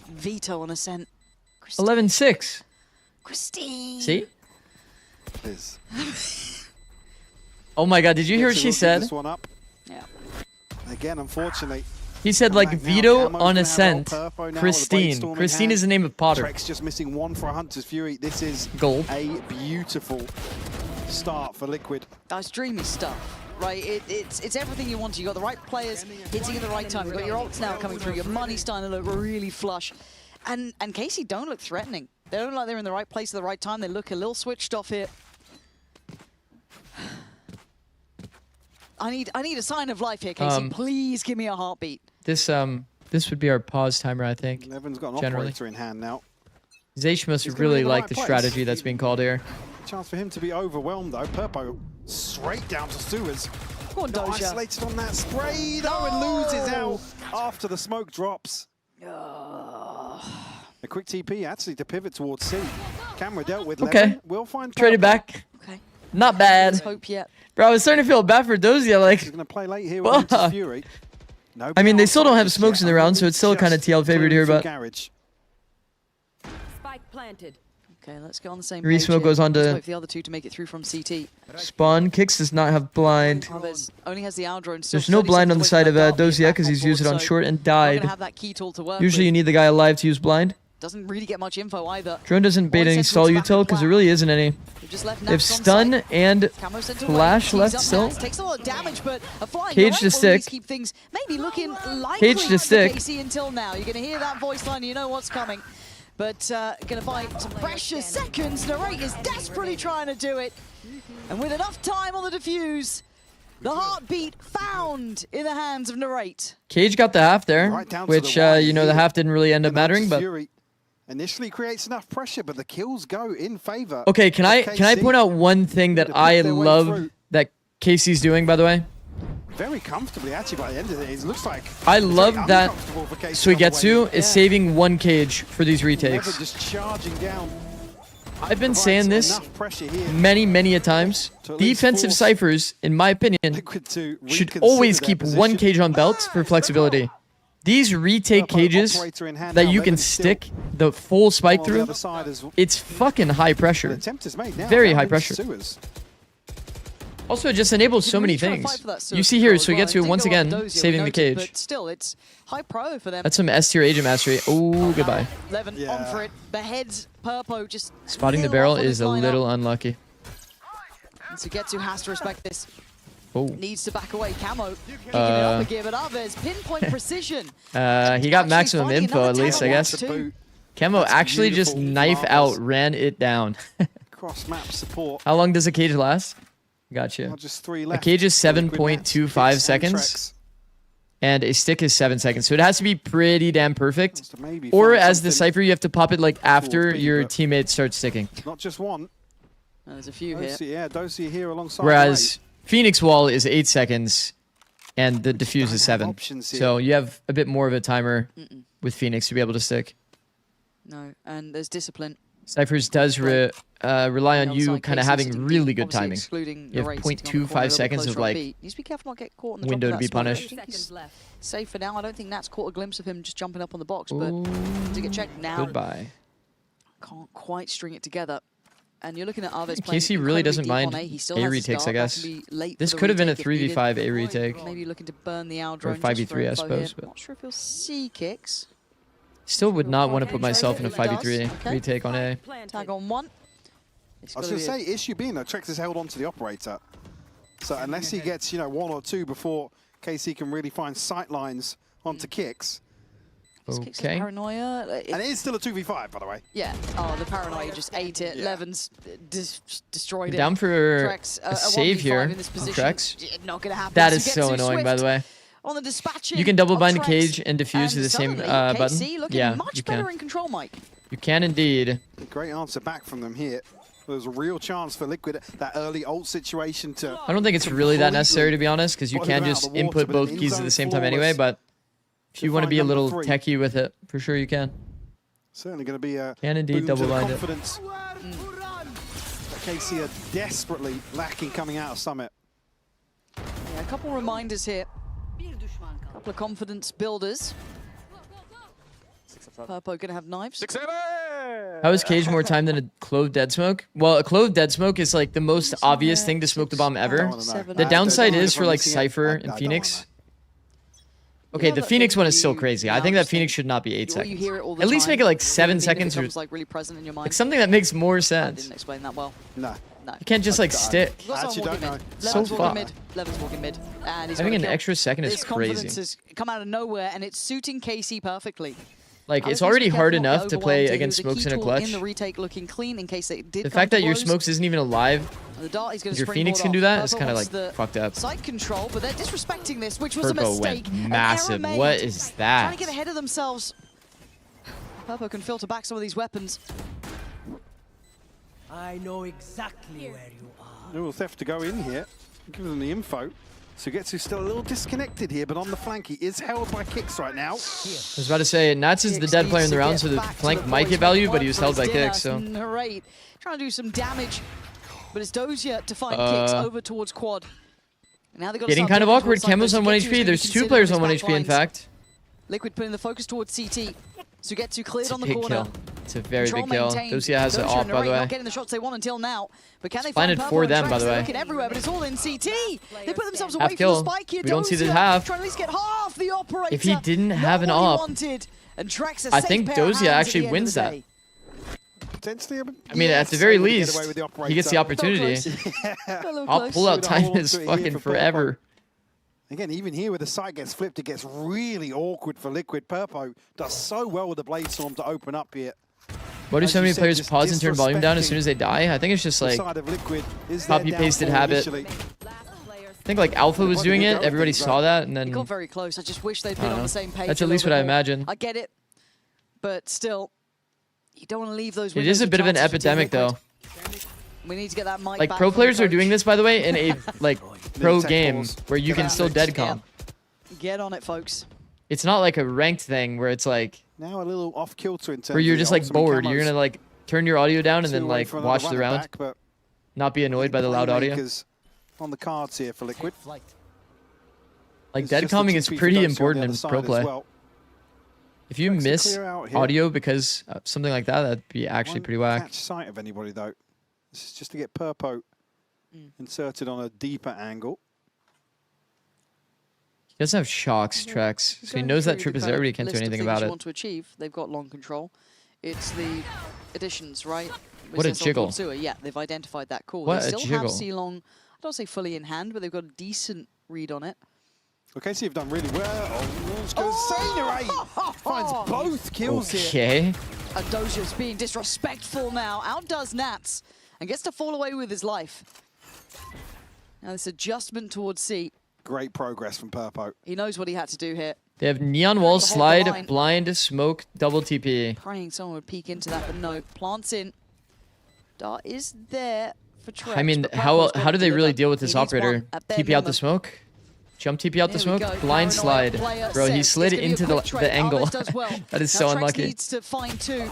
Speaker 14: Veto on Ascent.
Speaker 3: 11-6.
Speaker 14: Christine.
Speaker 3: See? Oh my God! Did you hear what she said?
Speaker 17: This one up.
Speaker 14: Yeah.
Speaker 17: Again, unfortunately.
Speaker 3: He said like veto on Ascent. Christine. Christine is the name of Potter.
Speaker 17: Trek's just missing one for a Hunter's Fury. This is
Speaker 3: gold.
Speaker 17: A beautiful start for Liquid.
Speaker 14: That's dreamy stuff, right? It's everything you want. You got the right players hitting at the right time. You got your ults now coming through. Your money's starting to look really flush, and KC don't look threatening. They don't look like they're in the right place at the right time. They look a little switched off here. I need a sign of life here, KC. Please give me a heartbeat.
Speaker 3: This would be our pause timer, I think.
Speaker 17: Levin's got an
Speaker 3: generally.
Speaker 17: operator in hand now.
Speaker 3: Zaysh must really like the strategy that's being called here.
Speaker 17: Chance for him to be overwhelmed though. Purpo straight down to Sewers.
Speaker 14: Come on, Doja.
Speaker 17: Isolated on that spray though and loses out after the smoke drops. A quick TP actually to pivot towards C. Camera dealt with.
Speaker 3: Okay.
Speaker 17: Levin. We'll find
Speaker 3: Trade it back.
Speaker 14: Okay.
Speaker 3: Not bad.
Speaker 14: Let's hope yet.
Speaker 3: Bro, I was starting to feel bad for Dozier. Like,
Speaker 17: he's gonna play late here with Hunter's Fury.
Speaker 3: I mean, they still don't have smokes in the round, so it's still kind of TL favored here, but.
Speaker 9: Spike planted.
Speaker 14: Okay, let's get on the same
Speaker 3: Resmoke
Speaker 14: page
Speaker 3: goes on
Speaker 14: Let's
Speaker 3: to
Speaker 14: hope the other two to make it through from CT.
Speaker 3: Spawn. Kicks does not have blind.
Speaker 14: Only has the Aldro and
Speaker 3: There's no blind on the side of Dozier because he's used it on short and died.
Speaker 14: Have that key tool to work
Speaker 3: Usually
Speaker 14: with.
Speaker 3: you need the guy alive to use blind.
Speaker 14: Doesn't really get much info either.
Speaker 3: Drone doesn't bait any stall util because there really isn't any. They have stun and flash left still.
Speaker 14: Takes a lot of damage, but a flying
Speaker 3: Cage to stick.
Speaker 14: Keep things maybe looking likely
Speaker 3: Cage to stick.
Speaker 14: KC until now. You're going to hear that voice line, you know what's coming. But going to find some precious seconds. Narrate is desperately trying to do it. And with enough time on the defuse, the heartbeat found in the hands of Narrate.
Speaker 3: Cage got the half there, which, you know, the half didn't really end up mattering, but...
Speaker 17: Initially creates enough pressure, but the kills go in favor.
Speaker 3: Okay, can I point out one thing that I love that KC's doing, by the way?
Speaker 17: Very comfortably, actually, by the end of it. It looks like...
Speaker 3: I love that Suigetsu is saving one cage for these retakes.
Speaker 17: Just charging down.
Speaker 3: I've been saying this many a times. Defensive ciphers, in my opinion, should always keep one cage on belt for flexibility. These retake cages that you can stick the full spike through, it's fucking high pressure. Very high pressure. Also, it just enables so many things. You see here, so he gets to once again saving the cage.
Speaker 14: But still, it's high pro for them.
Speaker 3: That's some S tier agent mastery. Oh, goodbye.
Speaker 14: Levin on for it. Beheads Purpo just
Speaker 3: spotting the barrel is a little unlucky.
Speaker 14: Sugetsu has to respect this.
Speaker 3: Oh.
Speaker 14: Needs to back away. Camo kicking it up again, but Arvez pinpoint precision.
Speaker 3: He got maximum info at least, I guess. Camo actually just knife out, ran it down.
Speaker 17: Cross-map support.
Speaker 3: How long does a cage last? Gotcha.
Speaker 17: Well, just 3
Speaker 3: A
Speaker 17: left.
Speaker 3: cage is 7.25 seconds. And a stick is 7 seconds. So it has to be pretty damn perfect. Or as the Cypher, you have to pop it like after your teammate starts sticking.
Speaker 17: Not just one.
Speaker 14: There's a few here.
Speaker 17: Yeah, Dosia here alongside.
Speaker 3: Whereas Phoenix Wall is 8 seconds and the defuse is 7. So you have a bit more of a timer with Phoenix to be able to stick.
Speaker 14: No, and there's discipline.
Speaker 3: Cyphers does rely on you kind of having really good timing. You have 0.25 seconds of like
Speaker 14: Needs to be careful not get caught in the
Speaker 3: window to
Speaker 14: drop
Speaker 3: be
Speaker 14: of that smoke.
Speaker 3: punished.
Speaker 14: I think he's safe for now. I don't think Nat's caught a glimpse of him just jumping up on the box, but to get checked now.
Speaker 3: Goodbye.
Speaker 14: Can't quite string it together. And you're looking at Arvez playing
Speaker 3: Casey really doesn't mind
Speaker 14: A. He still
Speaker 3: A
Speaker 14: has
Speaker 3: retakes, I
Speaker 14: start. That
Speaker 3: guess.
Speaker 14: can be late
Speaker 3: This
Speaker 14: for the
Speaker 3: could have been a
Speaker 14: retake if needed.
Speaker 3: 3v5 A retake.
Speaker 14: Maybe looking to burn the Owl
Speaker 3: Or
Speaker 14: drone.
Speaker 3: 5v3, I suppose. But
Speaker 14: Not sure if he'll see kicks.
Speaker 3: still would not want to put myself in a 5v3 retake on A.
Speaker 14: Tag on one.
Speaker 17: I was going to say, issue being though, Trex is held onto the operator. So unless he gets, 1 or 2 before KC can really find sight lines onto kicks.
Speaker 3: Okay.
Speaker 14: Paranoia.
Speaker 17: And it is still a 2v5, by the way.
Speaker 14: Yeah. Oh, the Paranoia just ate it. Levin's destroyed it.
Speaker 3: Down for
Speaker 14: Trex,
Speaker 3: a save here
Speaker 14: in this
Speaker 3: from
Speaker 14: position.
Speaker 3: Trex.
Speaker 14: Not going to happen.
Speaker 3: That is
Speaker 14: Sugetsu
Speaker 3: so annoying, by the way.
Speaker 14: On the dispatching
Speaker 3: You can double bind the
Speaker 14: of
Speaker 3: cage
Speaker 14: Trex,
Speaker 3: and defuse to the same
Speaker 14: suddenly,
Speaker 3: button.
Speaker 14: KC looking
Speaker 3: Yeah,
Speaker 14: much
Speaker 3: you
Speaker 14: better
Speaker 3: can.
Speaker 14: in control, Mike.
Speaker 3: You can indeed.
Speaker 17: A great answer back from them here. There's a real chance for Liquid, that early ult situation to...
Speaker 3: I don't think it's really that necessary, to be honest, because you can just input both keys at the same time anyway, but if you want to be a little techie with it, for sure you can.
Speaker 17: Certainly going to be a
Speaker 3: Can indeed
Speaker 17: boon to
Speaker 3: double
Speaker 17: the
Speaker 3: bind it.
Speaker 17: confidence that KC are desperately lacking coming out of Summit.
Speaker 14: Yeah, a couple reminders here. A couple of confidence builders. Purpo going to have knives.
Speaker 3: How is Cage more time than a clove dead smoke? Well, a clove dead smoke is like the most obvious thing to smoke the bomb ever. The downside is for like Cypher and Phoenix. Okay, the Phoenix one is still crazy. I think that Phoenix should not be 8 seconds. At least make it like 7 seconds or
Speaker 14: like really present in your mind.
Speaker 3: like something that makes more
Speaker 14: I
Speaker 3: sense.
Speaker 14: didn't explain that well.
Speaker 17: No.
Speaker 3: You can't just like stick.
Speaker 17: Actually don't know.
Speaker 3: So far.
Speaker 14: Levin's walking mid. And he's
Speaker 3: Having
Speaker 14: got a
Speaker 3: an
Speaker 14: kill.
Speaker 3: extra second is
Speaker 14: This confidence
Speaker 3: crazy.
Speaker 14: has come out of nowhere, and it's suiting KC perfectly.
Speaker 3: Like,
Speaker 14: I
Speaker 3: it's
Speaker 14: would
Speaker 3: already
Speaker 14: just be
Speaker 3: hard
Speaker 14: careful not
Speaker 3: enough to play
Speaker 14: overwhelm
Speaker 3: against
Speaker 14: He was
Speaker 3: smokes
Speaker 14: a
Speaker 3: in a
Speaker 14: key tool
Speaker 3: clutch.
Speaker 14: in the retake looking clean in case they did
Speaker 3: The
Speaker 14: come
Speaker 3: fact
Speaker 14: to
Speaker 3: that your
Speaker 14: blows.
Speaker 3: smokes isn't even alive,
Speaker 14: And the dart is going
Speaker 3: if
Speaker 14: to
Speaker 3: your Phoenix
Speaker 14: springboard
Speaker 3: can do
Speaker 14: off.
Speaker 3: that, it's
Speaker 14: Purpo
Speaker 3: kind of
Speaker 14: wants
Speaker 3: like
Speaker 14: the
Speaker 3: fucked up.
Speaker 14: Side control, but they're disrespecting this, which was a
Speaker 3: Purpo
Speaker 14: mistake.
Speaker 3: went
Speaker 14: An
Speaker 3: massive.
Speaker 14: error
Speaker 3: What
Speaker 14: made.
Speaker 3: is
Speaker 14: Trying
Speaker 3: that?
Speaker 14: to get ahead of themselves. Purpo can filter back some of these weapons.
Speaker 13: I know exactly where you are.
Speaker 17: Little theft to go in here. Give them the info. Sugetsu's still a little disconnected here, but on the flank, he is held by kicks right now.
Speaker 3: I was about to say, Nats is the dead player in the round, so the flank might get value, but he was held by kicks, so.
Speaker 14: Great. Trying to do some damage, but it's Dosia to find kicks over towards quad. And now they got
Speaker 3: Getting kind of awkward. Camo's on 1 HP. There's 2 players on 1 HP, in fact.
Speaker 14: Liquid putting the focus towards CT. Sugetsu cleared
Speaker 3: It's a
Speaker 14: on the
Speaker 3: big
Speaker 14: corner.
Speaker 3: kill. It's a very
Speaker 14: Control
Speaker 3: big kill.
Speaker 14: maintained.
Speaker 3: Dosia has it
Speaker 14: Dosia
Speaker 3: off,
Speaker 14: and
Speaker 3: by the
Speaker 14: Narrate
Speaker 3: way.
Speaker 14: not getting the shots they want until now. But can they
Speaker 3: Planted
Speaker 14: find
Speaker 3: for
Speaker 14: Purpo
Speaker 3: them,
Speaker 14: and
Speaker 3: by
Speaker 14: Trex?
Speaker 3: the
Speaker 14: They're
Speaker 3: way.
Speaker 14: looking everywhere, but it's all in CT. They put themselves away
Speaker 3: Half
Speaker 14: from
Speaker 3: kill.
Speaker 14: the spike here.
Speaker 3: We don't see the
Speaker 14: Dosia
Speaker 3: half.
Speaker 14: trying to at least get half the operator.
Speaker 3: If he didn't
Speaker 14: Not
Speaker 3: have an
Speaker 14: what he
Speaker 3: op,
Speaker 14: wanted. And Trex a
Speaker 3: I
Speaker 14: safe
Speaker 3: think
Speaker 14: pair of
Speaker 3: Dosia
Speaker 14: hands at
Speaker 3: actually
Speaker 14: the end of
Speaker 3: wins
Speaker 14: the
Speaker 3: that.
Speaker 14: day.
Speaker 17: Potentially,
Speaker 3: I mean, at the very
Speaker 17: able to get
Speaker 3: least,
Speaker 17: away with the
Speaker 3: he gets the opportunity. I'll pull out time is fucking forever.
Speaker 17: Again, even here where the site gets flipped, it gets really awkward for Liquid. Purpo does so well with the Blade Storm to open up here.
Speaker 3: Why do
Speaker 17: As
Speaker 3: so
Speaker 17: you
Speaker 3: many
Speaker 17: said,
Speaker 3: players
Speaker 17: just
Speaker 3: pause and turn volume down as soon as they die? I think it's just
Speaker 17: The
Speaker 3: like
Speaker 17: side of Liquid is their
Speaker 3: copy-pasted
Speaker 17: downfall
Speaker 3: habit.
Speaker 17: initially.
Speaker 3: I think like Alpha was doing it, everybody saw that, and
Speaker 14: It
Speaker 3: then
Speaker 14: got very close. I just wish they'd
Speaker 3: I
Speaker 14: been
Speaker 3: don't
Speaker 14: on
Speaker 3: know.
Speaker 14: the same page.
Speaker 3: That's
Speaker 14: a
Speaker 3: at least
Speaker 14: little
Speaker 3: what I
Speaker 14: bit more.
Speaker 3: imagine.
Speaker 14: I get it, but still, you don't want to leave those.
Speaker 3: It is a bit of an
Speaker 14: windows chances for Team
Speaker 3: epidemic,
Speaker 14: Liquid.
Speaker 3: though.
Speaker 14: We need to get that mic
Speaker 3: Like
Speaker 14: back
Speaker 3: pro
Speaker 14: from the
Speaker 3: players are
Speaker 14: coach.
Speaker 3: doing this, by the way, in a like pro
Speaker 17: tech
Speaker 3: game
Speaker 17: balls.
Speaker 3: where you can still dead calm.
Speaker 14: Get on it, folks.
Speaker 3: It's not like a ranked thing where it's like
Speaker 17: Now a little off kilter in terms
Speaker 3: where you're
Speaker 17: of
Speaker 3: just
Speaker 17: the
Speaker 3: like
Speaker 17: ultimate
Speaker 3: bored.
Speaker 17: camos.
Speaker 3: You're gonna like turn your audio down and
Speaker 17: Two
Speaker 3: then
Speaker 17: away
Speaker 3: like
Speaker 17: for another
Speaker 3: watch the
Speaker 17: running
Speaker 3: round,
Speaker 17: back, but
Speaker 3: not be annoyed by the loud audio.
Speaker 17: playmakers on the cards here for Liquid.
Speaker 3: Like
Speaker 17: It's
Speaker 3: dead
Speaker 17: just the
Speaker 3: calming
Speaker 17: 2
Speaker 3: is
Speaker 17: people
Speaker 3: pretty
Speaker 17: Dosia on the
Speaker 3: important
Speaker 17: other
Speaker 3: in
Speaker 17: side
Speaker 3: pro
Speaker 17: as
Speaker 3: play.
Speaker 17: well.
Speaker 3: If you
Speaker 17: Tries to
Speaker 3: miss
Speaker 17: clear out here.
Speaker 3: audio because of something like that, that'd be actually
Speaker 17: Won't
Speaker 3: pretty whack.
Speaker 17: catch sight of anybody though. This is just to get Purpo inserted on a deeper angle.
Speaker 3: He doesn't have shocks, Trex, so he knows that trip is there, but he can't do anything about
Speaker 14: You
Speaker 3: it.
Speaker 14: want to achieve? They've got long control. It's the additions, right?
Speaker 3: What a jiggle.
Speaker 14: Yeah, they've identified that call.
Speaker 3: What
Speaker 14: they
Speaker 3: a
Speaker 14: still
Speaker 3: jiggle.
Speaker 14: have C-Long, I don't say fully in hand, but they've got a decent read on it.
Speaker 17: Okay, so you've done really well. Oh, let's go. Sanerate finds both kills here.
Speaker 3: Okay.
Speaker 14: And Doja's being disrespectful now. Outdoes Nats and gets to fall away with his life. Now this adjustment towards C.
Speaker 17: Great progress from Purpo.
Speaker 14: He knows what he had to do here.
Speaker 3: They have Neon Wall, Slide, Blind, Smoke, double TP.
Speaker 14: Praying someone would peek into that, but no. Plants in. Dart is there for Trex.
Speaker 3: I mean, how do they really deal with this operator? TP out the smoke? Jump TP out the smoke? Blind slide. Bro, he slid into the angle. That is so unlucky.
Speaker 14: Needs to find two.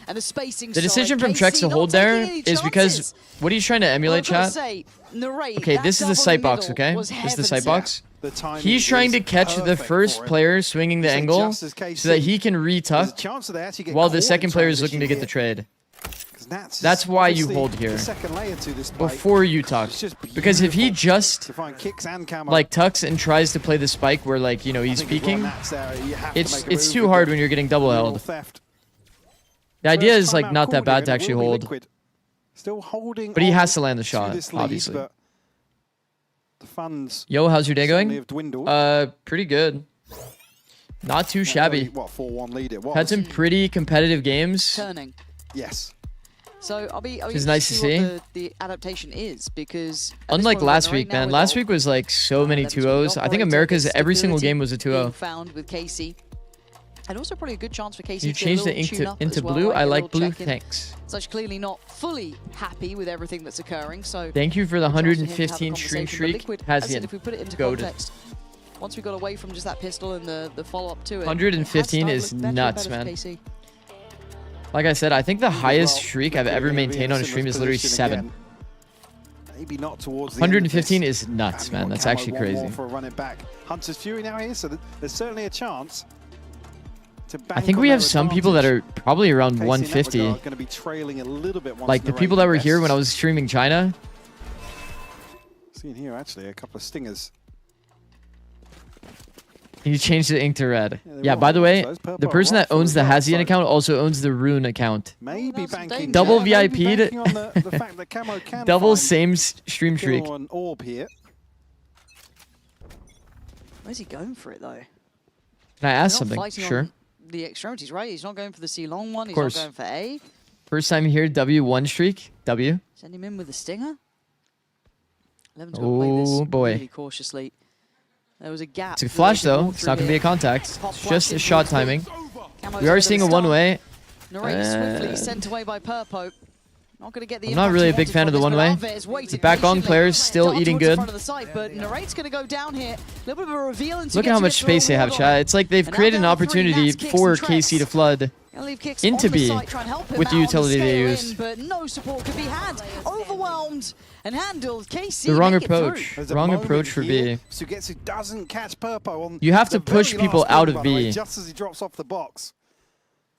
Speaker 14: And the spacing.
Speaker 3: The decision from Trex to hold there is because what he's trying to emulate, chat. Okay, this is the sight box, okay? This is the sight box. He's trying to catch the first player swinging the angle so that he can retuck while the second player is looking to get the trade. That's why you hold here before you tuck. Because if he just like tucks and tries to play the spike where like, you know, he's peeking, it's too hard when you're getting double held. The idea is like not that bad to actually hold. But he has to land the shot, obviously. Yo, how's your day going? Pretty good. Not too shabby. Had some pretty competitive games.
Speaker 17: Yes.
Speaker 14: So I'll be
Speaker 3: nice to see.
Speaker 14: What the adaptation is, because
Speaker 3: unlike last week, man. Last week was like so many 2-0s. I think America's every single game was a 2-0.
Speaker 14: Found with KC. And also probably a good chance for KC
Speaker 3: you
Speaker 14: to
Speaker 3: change the ink into blue. I like blue. Thanks.
Speaker 14: Such clearly not fully happy with everything that's occurring. So
Speaker 3: thank you for the 115 stream streak. Has
Speaker 14: if we put it into context, once we got away from just that pistol and the follow up to it,
Speaker 3: 115 is nuts, man. KC. Like I said, I think the highest streak I've ever maintained on a stream is literally 7.
Speaker 17: Maybe not towards the
Speaker 3: 115 is nuts, man. That's actually crazy.
Speaker 17: For a running back. Hunter's Fury now here, so there's certainly a chance.
Speaker 3: I think we have some people that are probably around 150.
Speaker 17: Going to be trailing a little bit
Speaker 3: like the people that were here when I was streaming China.
Speaker 17: Seeing here actually a couple of stingers.
Speaker 3: You changed the ink to red. Yeah, by the way, the person that owns the Hazian account also owns the Rune account.
Speaker 17: Maybe banking.
Speaker 3: Double VIP'd. Double same stream streak.
Speaker 14: Where's he going for it though?
Speaker 3: Can I ask something? Sure.
Speaker 14: The extremities, right? He's not going for the C-Long one. He's not going for A.
Speaker 3: First time here, W1 streak. W.
Speaker 14: Send him in with a stinger. 11's going to play this really cautiously. There was a gap.
Speaker 3: It's a flash though. It's not going to be a contact. It's just a shot timing. We are seeing a one-way.
Speaker 14: Swiftly sent away by Purpo. Not going to get the
Speaker 3: I'm not really a big fan of the one-way. The back on players still eating good.
Speaker 14: But Narrate's going to go down here. A little bit of a reveal into
Speaker 3: look at how much space they have, chat. It's like they've created an opportunity for KC to flood into B with the utility they use.
Speaker 14: But no support could be had. Overwhelmed and handled. KC
Speaker 3: the wrong approach. Wrong approach for B.
Speaker 17: Sugetsu doesn't catch Purpo on
Speaker 3: you have to push people out of B.
Speaker 17: Just as he drops off the box.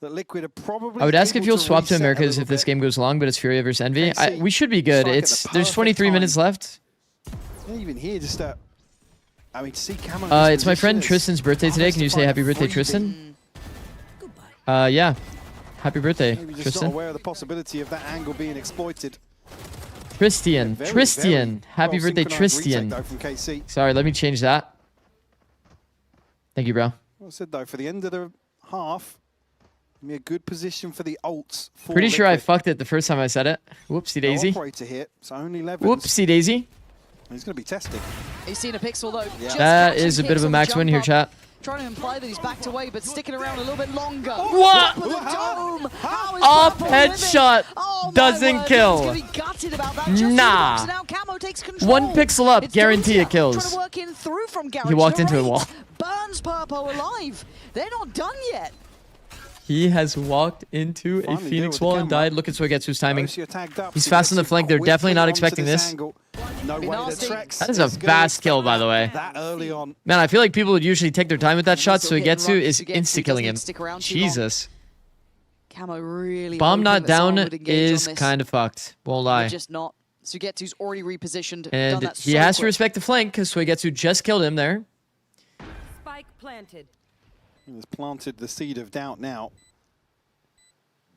Speaker 17: That Liquid are probably
Speaker 3: I would ask if you'll swap to Americas if this game goes long, but it's Furia versus Envy. We should be good. There's 23 minutes left.
Speaker 17: Even here, just I mean, to see Camo.
Speaker 3: It's my friend Tristan's birthday today. Can you say happy birthday, Tristan? Yeah. Happy birthday,
Speaker 17: Maybe just
Speaker 3: Tristan.
Speaker 17: not aware of the possibility of that angle being exploited.
Speaker 3: Tristian. Happy birthday, Tristian. Sorry, let me change that. Thank you, bro.
Speaker 17: Well said though, for the end of the half. Be a good position for the ults.
Speaker 3: Pretty sure I fucked it the first time I said it. Whoopsie daisy.
Speaker 17: Operator hit, so only
Speaker 3: whoopsie daisy.
Speaker 17: He's going to be tested.
Speaker 14: He's seen a pixel though.
Speaker 17: Yeah.
Speaker 3: That is a bit of a max win here, chat.
Speaker 14: Trying to imply that he's backed away, but sticking around a little bit longer.
Speaker 3: What? Up headshot doesn't kill. Nah. One pixel up, guarantee it kills. He walked into a wall.
Speaker 14: Burns Purpo alive. They're not done yet.
Speaker 3: He has walked into a Phoenix wall and died. Look at Sugetsu's timing. He's fast on the flank. They're definitely not expecting this. That is a fast kill, by the way. Man, I feel like people would usually take their time with that shot. Sugetsu is insta-killing him. Jesus. Bomb not down is kind of fucked. Won't lie.
Speaker 14: Just not. Sugetsu's already repositioned.
Speaker 3: And he has to respect the flank because Sugetsu just killed him there.
Speaker 9: Spike planted.
Speaker 17: He's planted the seed of doubt now.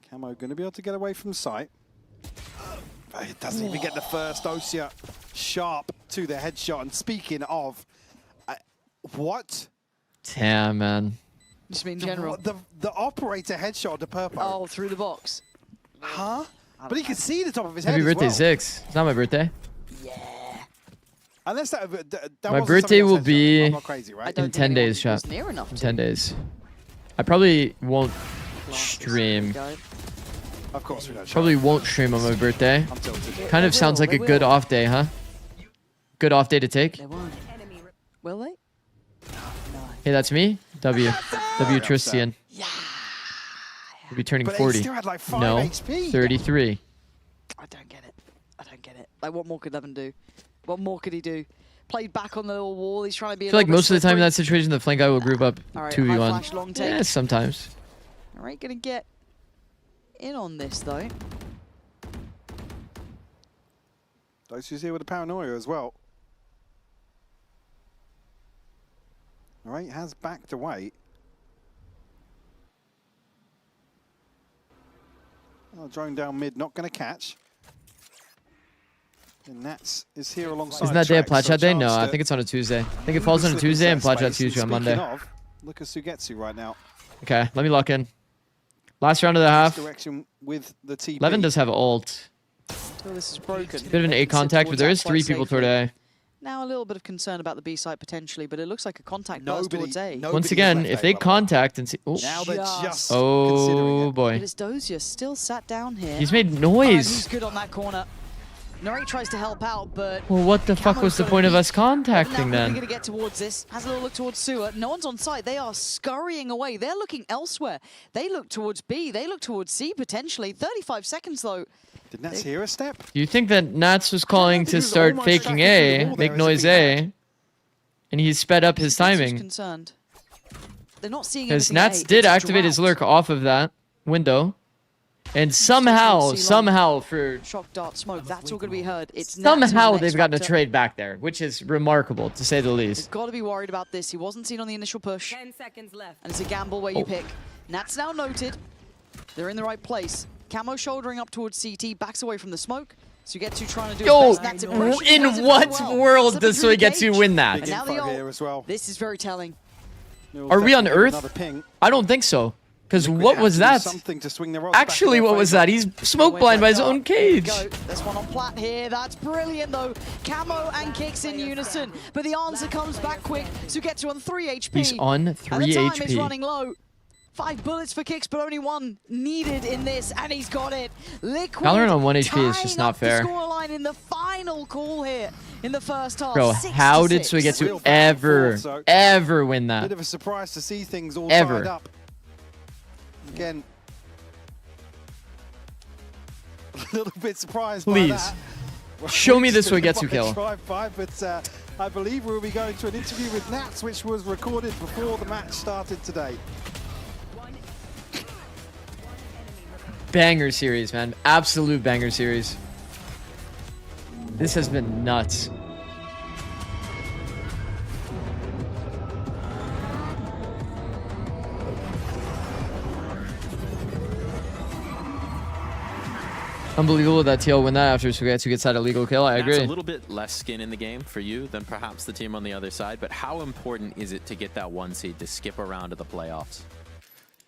Speaker 17: Camo going to be able to get away from sight. It doesn't even get the first. Osia sharp to the headshot. And speaking of, what?
Speaker 3: Damn, man.
Speaker 14: Just mean in general.
Speaker 17: The operator headshot to Purpo.
Speaker 14: Oh, through the box.
Speaker 17: Huh? But he can see the top of his head.
Speaker 3: Happy birthday,
Speaker 17: as well.
Speaker 3: Zikz. It's not my birthday.
Speaker 17: Unless that
Speaker 3: My birthday will be
Speaker 17: I'm not crazy, right?
Speaker 3: in 10 days, chat.
Speaker 14: Near enough
Speaker 3: In 10 days. I probably won't stream.
Speaker 17: Of course we don't.
Speaker 3: Probably won't stream on my birthday. Kind of sounds like a good off day, huh? Good off day to take.
Speaker 14: Will they?
Speaker 3: Hey, that's me. W Tristian. Yeah. We'll be turning
Speaker 17: But he
Speaker 3: 40.
Speaker 17: still had like 5
Speaker 3: No,
Speaker 17: HP.
Speaker 3: 33.
Speaker 14: I don't get it. I don't get it. Like, what more could Levin do? What more could he do? Played back on the little wall. He's trying to be.
Speaker 3: I feel like most of the time in that situation, the flank guy will group up
Speaker 14: All right,
Speaker 3: 2v1.
Speaker 14: high flash, long take.
Speaker 3: Yeah, sometimes.
Speaker 14: All right, gonna get in on this though.
Speaker 17: Docia's here with the paranoia as well. All right, has backed away. Oh, drone down mid, not going to catch. And Nats is here alongside.
Speaker 3: Isn't that day a
Speaker 17: Trax, so
Speaker 3: Platchat day? No,
Speaker 17: chance
Speaker 3: I
Speaker 17: to
Speaker 3: think it's on a Tuesday. I think it falls on a
Speaker 17: slip into
Speaker 3: Tuesday and
Speaker 17: that
Speaker 3: Platchat's
Speaker 17: space.
Speaker 3: usually on
Speaker 17: And
Speaker 3: Monday.
Speaker 17: speaking of, look at Sugetsu right now.
Speaker 3: Okay, let me lock in. Last round of the
Speaker 17: This
Speaker 3: half.
Speaker 17: direction with the TP.
Speaker 3: Levin does have ult.
Speaker 14: Oh, this is broken.
Speaker 3: Bit of an A contact, but there is 3 people toward A.
Speaker 14: Now a little bit of concern about the B site potentially, but it looks like a contact burst towards A.
Speaker 3: Once again, if they contact and see... Oh,
Speaker 17: Now they're just
Speaker 3: oh boy.
Speaker 14: It is Dozier still sat down here.
Speaker 3: He's made
Speaker 14: And
Speaker 3: noise.
Speaker 14: he's good on that corner. Nori tries to help out, but
Speaker 3: Well, what the fuck was the point of us contacting
Speaker 14: now
Speaker 3: then?
Speaker 14: going to get towards this. Has a little look towards Sewer. No one's on site. They are scurrying away. They're looking elsewhere. They look towards B. They look towards C potentially. 35 seconds though.
Speaker 17: Did Nats hear a step?
Speaker 3: Do you think that Nats was calling to start faking A, make noise A, and he sped up his timing?
Speaker 14: Concerned. They're not seeing
Speaker 3: Because
Speaker 14: anything
Speaker 3: Nats
Speaker 14: A.
Speaker 3: did
Speaker 14: It's
Speaker 3: activate his lurk off of that window, and somehow for
Speaker 14: shock dart smoke. That's all going to be heard. It's Nats
Speaker 3: somehow
Speaker 14: who's the
Speaker 3: they've
Speaker 14: next
Speaker 3: gotten a
Speaker 14: factor.
Speaker 3: trade back there, which is remarkable to say the least.
Speaker 14: Got to be worried about this. He wasn't seen on the initial push.
Speaker 9: 10 seconds left.
Speaker 14: And it's a gamble where you pick. Nats now noted. They're in the right place. Camo shouldering up towards CT, backs away from the smoke. So you get to trying to do
Speaker 3: Yo,
Speaker 14: his best. Nats impression.
Speaker 3: in
Speaker 14: Does it
Speaker 3: what
Speaker 14: very well.
Speaker 3: world
Speaker 14: Slipping
Speaker 3: does
Speaker 14: through the
Speaker 3: Suigetsu
Speaker 14: cage.
Speaker 3: win that?
Speaker 14: And now the
Speaker 17: info
Speaker 14: ult.
Speaker 17: here as well.
Speaker 14: This is very telling.
Speaker 3: Are we on Earth?
Speaker 17: Another ping.
Speaker 3: I don't think so. Because
Speaker 17: Liquid
Speaker 3: what
Speaker 17: have
Speaker 3: was
Speaker 17: to do
Speaker 3: that?
Speaker 17: something to swing their rods back in
Speaker 3: Actually,
Speaker 17: their
Speaker 3: what was
Speaker 17: favour.
Speaker 3: that? He's smoke blind by his own cage.
Speaker 14: Go. There's one on plat here. That's brilliant, though. Camo and kicks in unison. But the answer comes back quick. Sugetsu on 3 HP.
Speaker 3: He's on
Speaker 14: And
Speaker 3: 3
Speaker 14: the time is
Speaker 3: HP.
Speaker 14: running low. 5 bullets for kicks, but only 1 needed in this, and he's got it. Liquid
Speaker 3: Valorant on 1 HP is just
Speaker 14: tying
Speaker 3: not
Speaker 14: up the
Speaker 3: fair.
Speaker 14: scoreline in the final call here in the first half.
Speaker 3: Bro,
Speaker 14: 6
Speaker 3: how
Speaker 14: to
Speaker 3: did
Speaker 14: 6.
Speaker 3: Suigetsu ever win
Speaker 17: Bit
Speaker 3: that?
Speaker 17: of a surprise to see things all
Speaker 3: Ever.
Speaker 17: tied up. Again, a little bit surprised
Speaker 3: Please.
Speaker 17: by that.
Speaker 3: Show me the
Speaker 17: Still
Speaker 3: Suigetsu
Speaker 17: by
Speaker 3: kill.
Speaker 17: drive-by, but I believe we'll be going to an interview with Nats, which was recorded before the match started today.
Speaker 3: Banger series, man. Absolute banger series. This has been nuts. Unbelievable that TL win that after Suigetsu gets that illegal kill. I agree.
Speaker 4: That's a little bit less skin in the game for you than perhaps the team on the other side, but how important is it to get that 1 seed to skip around to the playoffs?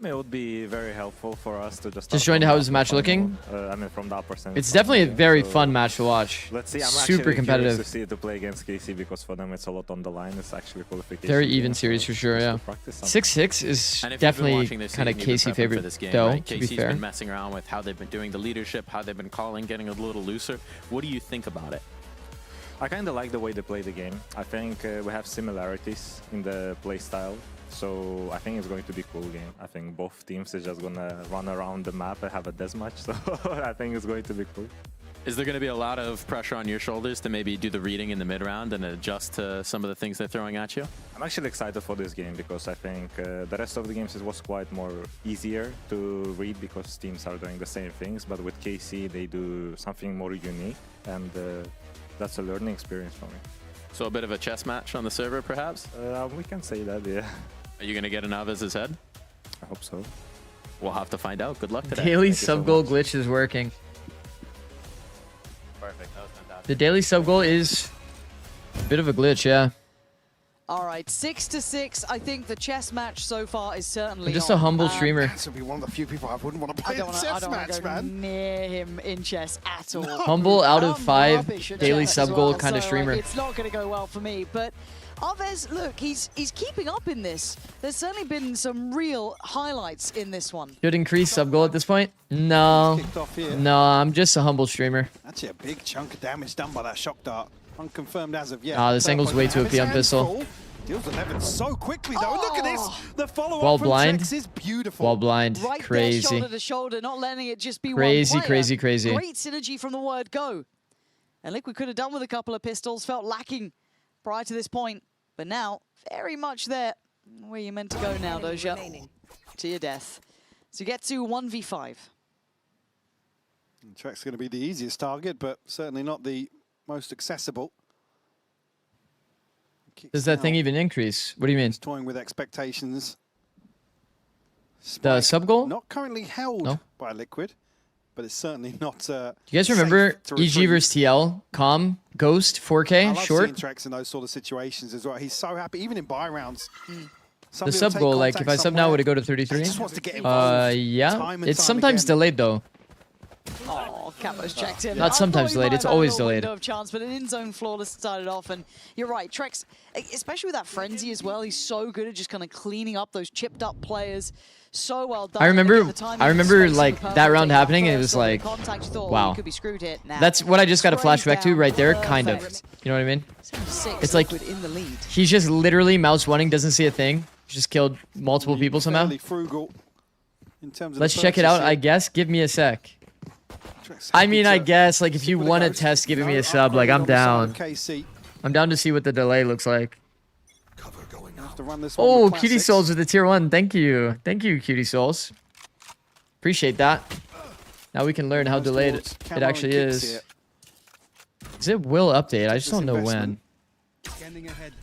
Speaker 10: It would be very helpful for us to just...
Speaker 3: Joined. How is the match looking?
Speaker 10: I mean, from that perspective.
Speaker 3: It's definitely a very fun match to watch.
Speaker 10: Let's see. I'm
Speaker 3: Super
Speaker 10: actually
Speaker 3: competitive.
Speaker 10: curious to see it to play against KC because for them it's a lot on the line. It's actually qualification.
Speaker 3: Very
Speaker 10: game,
Speaker 3: even
Speaker 10: so
Speaker 3: series for sure,
Speaker 10: just
Speaker 3: yeah.
Speaker 10: to practice something.
Speaker 3: 6-6 is
Speaker 4: And if you've been
Speaker 3: definitely
Speaker 4: watching this
Speaker 3: kind of
Speaker 4: season, you've
Speaker 3: KC
Speaker 4: been prepping
Speaker 3: favorite,
Speaker 4: for this game,
Speaker 3: though,
Speaker 4: right?
Speaker 3: to be
Speaker 4: KC's
Speaker 3: fair.
Speaker 4: been messing around with how they've been doing the leadership, how they've been calling, getting a little looser. What do you think about it?
Speaker 10: I kind of like the way they play the game. I think we have similarities in the play style. So I think it's going to be a cool game. I think both teams are just going to run around the map and have a deathmatch. So I think it's going to be cool.
Speaker 4: Is there going to be a lot of pressure on your shoulders to maybe do the reading in the mid-round and adjust to some of the things they're throwing at you?
Speaker 10: I'm actually excited for this game because I think the rest of the games it was quite more easier to read because teams are doing the same things. But with KC, they do something more unique. And that's a learning experience for me.
Speaker 4: So a bit of a chess match on the server, perhaps?
Speaker 10: We can say that, yeah.
Speaker 4: Are you going to get an Avez's head?
Speaker 10: I hope so.
Speaker 4: We'll have to find out. Good luck today.
Speaker 3: Daily sub goal glitch is working. The daily sub goal is a bit of a glitch, yeah.
Speaker 14: All right, 6-6. I think the chess match so far is certainly
Speaker 3: I'm just
Speaker 14: on.
Speaker 3: a humble streamer.
Speaker 17: This would be one of the few people I wouldn't want to play
Speaker 14: I don't
Speaker 17: a chess
Speaker 14: want
Speaker 17: match,
Speaker 14: to go
Speaker 17: man.
Speaker 14: near him in chess at all.
Speaker 3: Humble out of
Speaker 14: I'm
Speaker 3: 5
Speaker 14: rubbish at
Speaker 3: daily
Speaker 14: chess
Speaker 3: sub
Speaker 14: as
Speaker 3: goal
Speaker 14: well,
Speaker 3: kind of
Speaker 14: so,
Speaker 3: streamer.
Speaker 14: it's not going to go well for me, but Arvez, look, he's keeping up in this. There's certainly been some real highlights in this one.
Speaker 3: Should increase sub goal at this point? No. No, I'm just a humble streamer.
Speaker 17: Actually, a big chunk of damage done by that shock dart. Unconfirmed as of yet.
Speaker 3: This angle's way too OP on pistol.
Speaker 17: Deals 11 so quickly though. Look at this. The follow-up
Speaker 3: Wall
Speaker 17: from
Speaker 3: blind.
Speaker 17: Trex is beautiful.
Speaker 3: Wall blind.
Speaker 14: Right
Speaker 3: Crazy.
Speaker 14: there, shoulder to shoulder, not letting it just be
Speaker 3: Crazy,
Speaker 14: one player.
Speaker 3: crazy, crazy.
Speaker 14: Great synergy from the word go. And Liquid could have done with a couple of pistols, felt lacking prior to this point. But now, very much there. Where you meant to go now, Doja. To your death. So you get to 1v5.
Speaker 17: Trex going to be the easiest target, but certainly not the most accessible.
Speaker 3: Does that thing even increase? What do you mean?
Speaker 17: Toying with expectations.
Speaker 3: The sub goal?
Speaker 17: Not currently held
Speaker 3: No?
Speaker 17: by Liquid, but it's certainly not.
Speaker 3: Do you guys remember EG versus TL? Calm, Ghost, 4K,
Speaker 17: I love
Speaker 3: short?
Speaker 17: seeing Trex in those sort of situations as well. He's so happy, even in buy rounds.
Speaker 3: The sub goal, like if I sub now, would it go to 33?
Speaker 17: He just wants to get involved.
Speaker 3: Yeah.
Speaker 17: Time and
Speaker 3: It's
Speaker 17: time
Speaker 3: sometimes
Speaker 17: again.
Speaker 3: delayed though.
Speaker 14: Oh, Camo's checked in.
Speaker 3: Not sometimes
Speaker 14: I thought he
Speaker 3: delayed,
Speaker 14: might
Speaker 3: it's
Speaker 14: have had a
Speaker 3: always
Speaker 14: little
Speaker 3: delayed.
Speaker 14: window of chance, but an in-zone flawless started off, and you're right, Trex, especially with that frenzy as well, he's so good at just kind of cleaning up those chipped up players. So well done.
Speaker 3: I remember
Speaker 14: Spacing
Speaker 3: like
Speaker 14: perfect,
Speaker 3: that round
Speaker 14: taking
Speaker 3: happening, and it
Speaker 14: first
Speaker 3: was
Speaker 14: on the
Speaker 3: like,
Speaker 14: contact, you thought,
Speaker 3: wow.
Speaker 14: you could be screwed here. Nah.
Speaker 3: That's what I just got a
Speaker 14: Sprays
Speaker 3: flashback to
Speaker 14: down.
Speaker 3: right there, kind of.
Speaker 14: Perfect.
Speaker 3: You know what I mean?
Speaker 14: 6
Speaker 3: It's like
Speaker 14: Liquid in the lead.
Speaker 3: he's just literally mouse running, doesn't see a thing. Just killed multiple people somehow.
Speaker 17: Fairly frugal in terms of
Speaker 3: Let's
Speaker 17: the
Speaker 3: check it out,
Speaker 17: purchase
Speaker 3: I
Speaker 17: here.
Speaker 3: guess. Give me a sec.
Speaker 17: Trex
Speaker 3: I mean, I
Speaker 17: happy to
Speaker 3: guess, like, if you
Speaker 17: stick with
Speaker 3: want
Speaker 17: the
Speaker 3: to
Speaker 17: ghost.
Speaker 3: test giving me
Speaker 17: No
Speaker 3: a sub, like,
Speaker 17: upgrade
Speaker 3: I'm
Speaker 17: on the side
Speaker 3: down.
Speaker 17: of KC.
Speaker 3: I'm down to see what the delay looks like.
Speaker 17: Have to run this one
Speaker 3: Oh,
Speaker 17: with
Speaker 3: Cutie
Speaker 17: classics.
Speaker 3: Souls with the tier 1. Thank you. Thank you, Cutie Souls. Appreciate that. Now we can learn how delayed
Speaker 17: towards
Speaker 3: it
Speaker 17: Camo
Speaker 3: actually
Speaker 17: and Kicks
Speaker 3: is.
Speaker 17: here.
Speaker 3: Is it will update? I just
Speaker 17: This
Speaker 3: don't know
Speaker 17: investment.
Speaker 3: when.
Speaker 13: Standing ahead.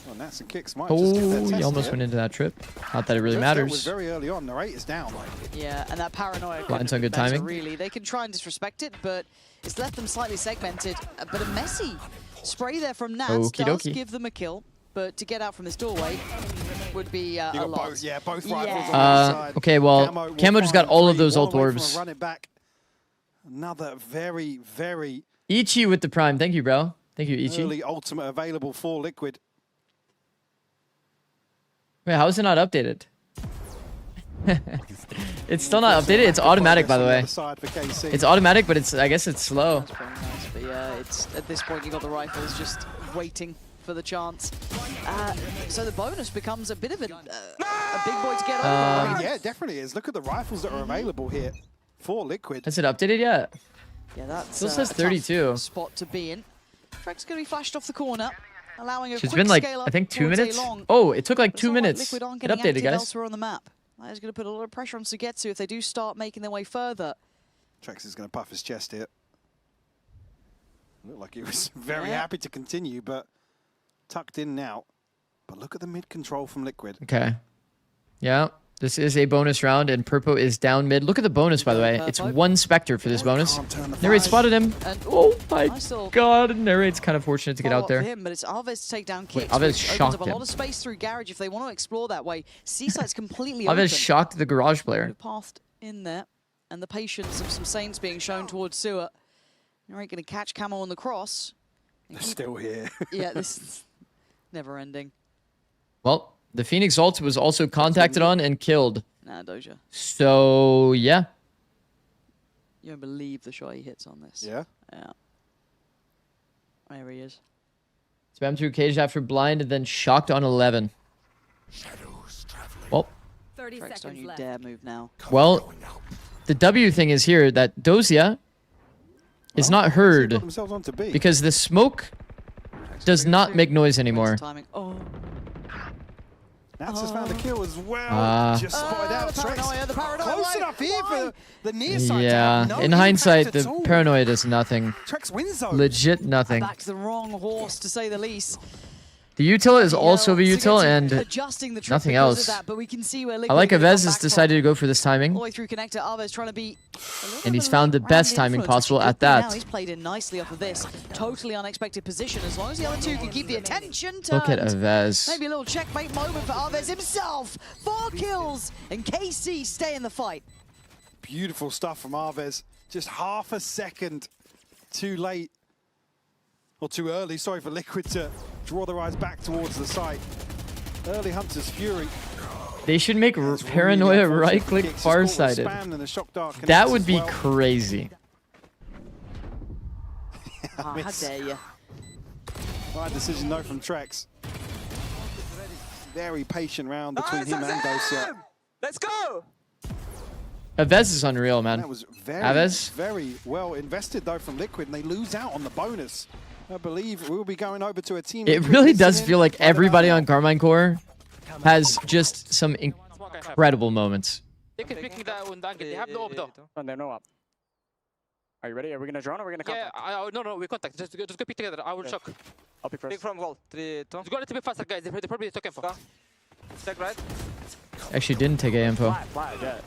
Speaker 17: Well, Nats and Kicks might just get their
Speaker 3: Oh,
Speaker 17: test
Speaker 3: you almost
Speaker 17: here.
Speaker 3: went into that trip. Not that it really
Speaker 17: Just that was
Speaker 3: matters.
Speaker 17: very early on. Narrate is down.
Speaker 14: Yeah, and that paranoia could
Speaker 3: Blinds on
Speaker 14: be
Speaker 3: good
Speaker 14: better,
Speaker 3: timing.
Speaker 14: really. They can try and disrespect it, but it's left them slightly segmented. But a messy spray there from Nats
Speaker 3: Okie
Speaker 14: does
Speaker 3: dokie.
Speaker 14: give them a kill, but to get out from this doorway would be a
Speaker 17: You got
Speaker 14: lot.
Speaker 17: both, yeah, both rifles on the side.
Speaker 3: Okay, well, Camo just got all of those ult
Speaker 17: One away from
Speaker 3: orbs.
Speaker 17: a run it back. Another very, very
Speaker 3: Ichi with the prime. Thank you, bro. Thank you, Ichi.
Speaker 17: early ultimate available for Liquid.
Speaker 3: Wait, how is it not updated? It's still not updated. It's automatic, by the way. It's automatic, but I guess it's slow.
Speaker 14: That's very nice, but yeah, it's at this point you got the rifles just waiting for the chance. So the bonus becomes a bit of a big boy to get over.
Speaker 17: I mean, yeah, it definitely is. Look at the rifles that are available here for Liquid.
Speaker 3: Has it updated yet?
Speaker 14: Yeah, that's
Speaker 3: Still says
Speaker 14: a tough
Speaker 3: 32.
Speaker 14: spot to be in. Trek's going to be flashed off the corner, allowing a
Speaker 3: It's
Speaker 14: quick
Speaker 3: been like,
Speaker 14: scale up
Speaker 3: I think 2
Speaker 14: towards
Speaker 3: minutes.
Speaker 14: A-long.
Speaker 3: Oh, it took like
Speaker 14: But
Speaker 3: 2
Speaker 14: it's not like
Speaker 3: minutes.
Speaker 14: Liquid aren't
Speaker 3: It
Speaker 14: getting
Speaker 3: updated,
Speaker 14: active
Speaker 3: guys.
Speaker 14: elsewhere on the map. That is going to put a lot of pressure on Sugetsu if they do start making their way further.
Speaker 17: Trex is going to puff his chest here. Looked like he was very
Speaker 14: Yeah.
Speaker 17: happy to continue, but tucked in now. But look at the mid control from Liquid.
Speaker 3: Okay. Yeah, this is a bonus round, and Purpo is down mid. Look at the bonus, by the way. It's one Spectre for this bonus. Narrate spotted him.
Speaker 14: And,
Speaker 3: Oh my
Speaker 14: nice little
Speaker 3: god. Narrate's kind of fortunate to get out
Speaker 14: follow-up for
Speaker 3: there.
Speaker 14: him, but it's Arvez to take down
Speaker 3: Wait,
Speaker 14: Kicks,
Speaker 3: Arvez
Speaker 14: which opens
Speaker 3: shocked
Speaker 14: up a
Speaker 3: him.
Speaker 14: lot of space through Garage if they want to explore that way. Seaside's completely
Speaker 3: I
Speaker 14: open.
Speaker 3: was shocked the garage player.
Speaker 14: Passed in there, and the patience of some Saints being shown towards Sewer. Narrate going to catch Camo on the cross.
Speaker 17: They're still here.
Speaker 14: Yeah, this is never ending.
Speaker 3: Well, the Phoenix ult was also contacted on and killed.
Speaker 14: Nah, Doja.
Speaker 3: So, yeah.
Speaker 14: You don't believe the shot he hits on this.
Speaker 17: Yeah?
Speaker 14: Yeah. There he is.
Speaker 3: Spam through cage after blind and then shocked on 11. Well,
Speaker 9: 30
Speaker 14: Trex, don't
Speaker 9: seconds
Speaker 14: you
Speaker 9: left.
Speaker 14: dare move now.
Speaker 3: well, the W thing is here that Dozia is not heard
Speaker 17: themselves on to B.
Speaker 3: because the smoke does not make noise anymore.
Speaker 14: Timing. Oh.
Speaker 17: Nats has found a kill as well. Just spotted out. Trex
Speaker 14: the paranoia,
Speaker 17: close
Speaker 14: why?
Speaker 17: enough here for the near side.
Speaker 3: Yeah,
Speaker 17: No
Speaker 3: in
Speaker 17: impact
Speaker 3: hindsight,
Speaker 17: at
Speaker 3: the
Speaker 17: all.
Speaker 3: paranoia does nothing.
Speaker 17: Trex wins though.
Speaker 3: Legit nothing.
Speaker 14: Back to the wrong horse, to say the least.
Speaker 3: The util is also the util and
Speaker 14: adjusting the trip
Speaker 3: nothing
Speaker 14: because
Speaker 3: else.
Speaker 14: of that, but we can see where
Speaker 3: I
Speaker 14: Liquid
Speaker 3: like
Speaker 14: come
Speaker 3: Avez has
Speaker 14: back
Speaker 3: decided to go for this
Speaker 14: all
Speaker 3: timing.
Speaker 14: the way through connector. Arves trying to be
Speaker 3: And he's found the best timing possible at
Speaker 14: now.
Speaker 3: that.
Speaker 14: He's played in nicely off of this totally unexpected position. As long as the other two can keep the attention turned.
Speaker 3: Look at Avez.
Speaker 14: Maybe a little checkmate moment for Arves himself. 4 kills, and KC stay in the fight.
Speaker 17: Beautiful stuff from Arves. Just half a second too late. Or too early, sorry, for Liquid to draw their eyes back towards the site. Early Hunter's Fury.
Speaker 3: They should make Paranoia right-click far-sided. That would be crazy.
Speaker 14: How dare you.
Speaker 17: Right decision though from Trex. Very patient round between him and Dosia.
Speaker 11: Let's go!
Speaker 3: Avez is unreal, man.
Speaker 17: That was
Speaker 3: Avez.
Speaker 17: very well invested though from Liquid, and they lose out on the bonus. I believe we'll be going over to a team.
Speaker 3: It really does feel like everybody on Carmine Core has just some incredible moments.
Speaker 11: They can pick that one. They have no op though.
Speaker 6: They're no up. Are you ready? Are we gonna drone or are we gonna contact?
Speaker 11: Yeah, no, we contact. Just go pick together. I will shock.
Speaker 6: I'll pick first.
Speaker 11: Pick from wall. 3, 2. Just go a little bit faster, guys. They probably took info. Check right.
Speaker 3: Actually didn't take A info.
Speaker 6: Flat, yeah.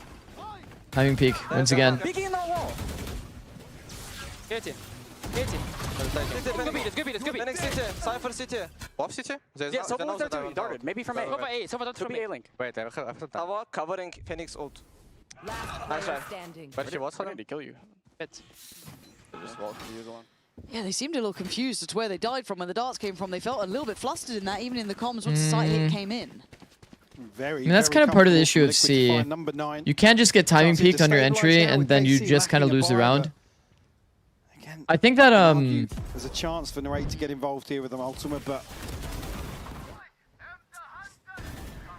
Speaker 3: Timing peak once again.
Speaker 11: Peeking in the wall. Get it. Let's go beat.
Speaker 12: Phoenix City, Cypher City. Off City?
Speaker 6: Yeah, someone was there too. He darted. Maybe from A.
Speaker 11: Over A. Someone
Speaker 6: Could be A-Link.
Speaker 12: Wait, I have Tower covering Phoenix ult.
Speaker 9: Last player standing.
Speaker 12: But he was
Speaker 6: Ready to kill you.
Speaker 11: Just
Speaker 6: walk to use one.
Speaker 14: Yeah, they seemed a little confused as to where they died from, where the darts came from. They felt a little bit flustered in that, even in the comms once the site hit came in.
Speaker 3: I mean, that's kind of part of the issue of C. You can't just get timing peaked on your entry and then you just kind of lose the round. I think that
Speaker 17: there's a chance for Narrate to get involved here with an ultimate, but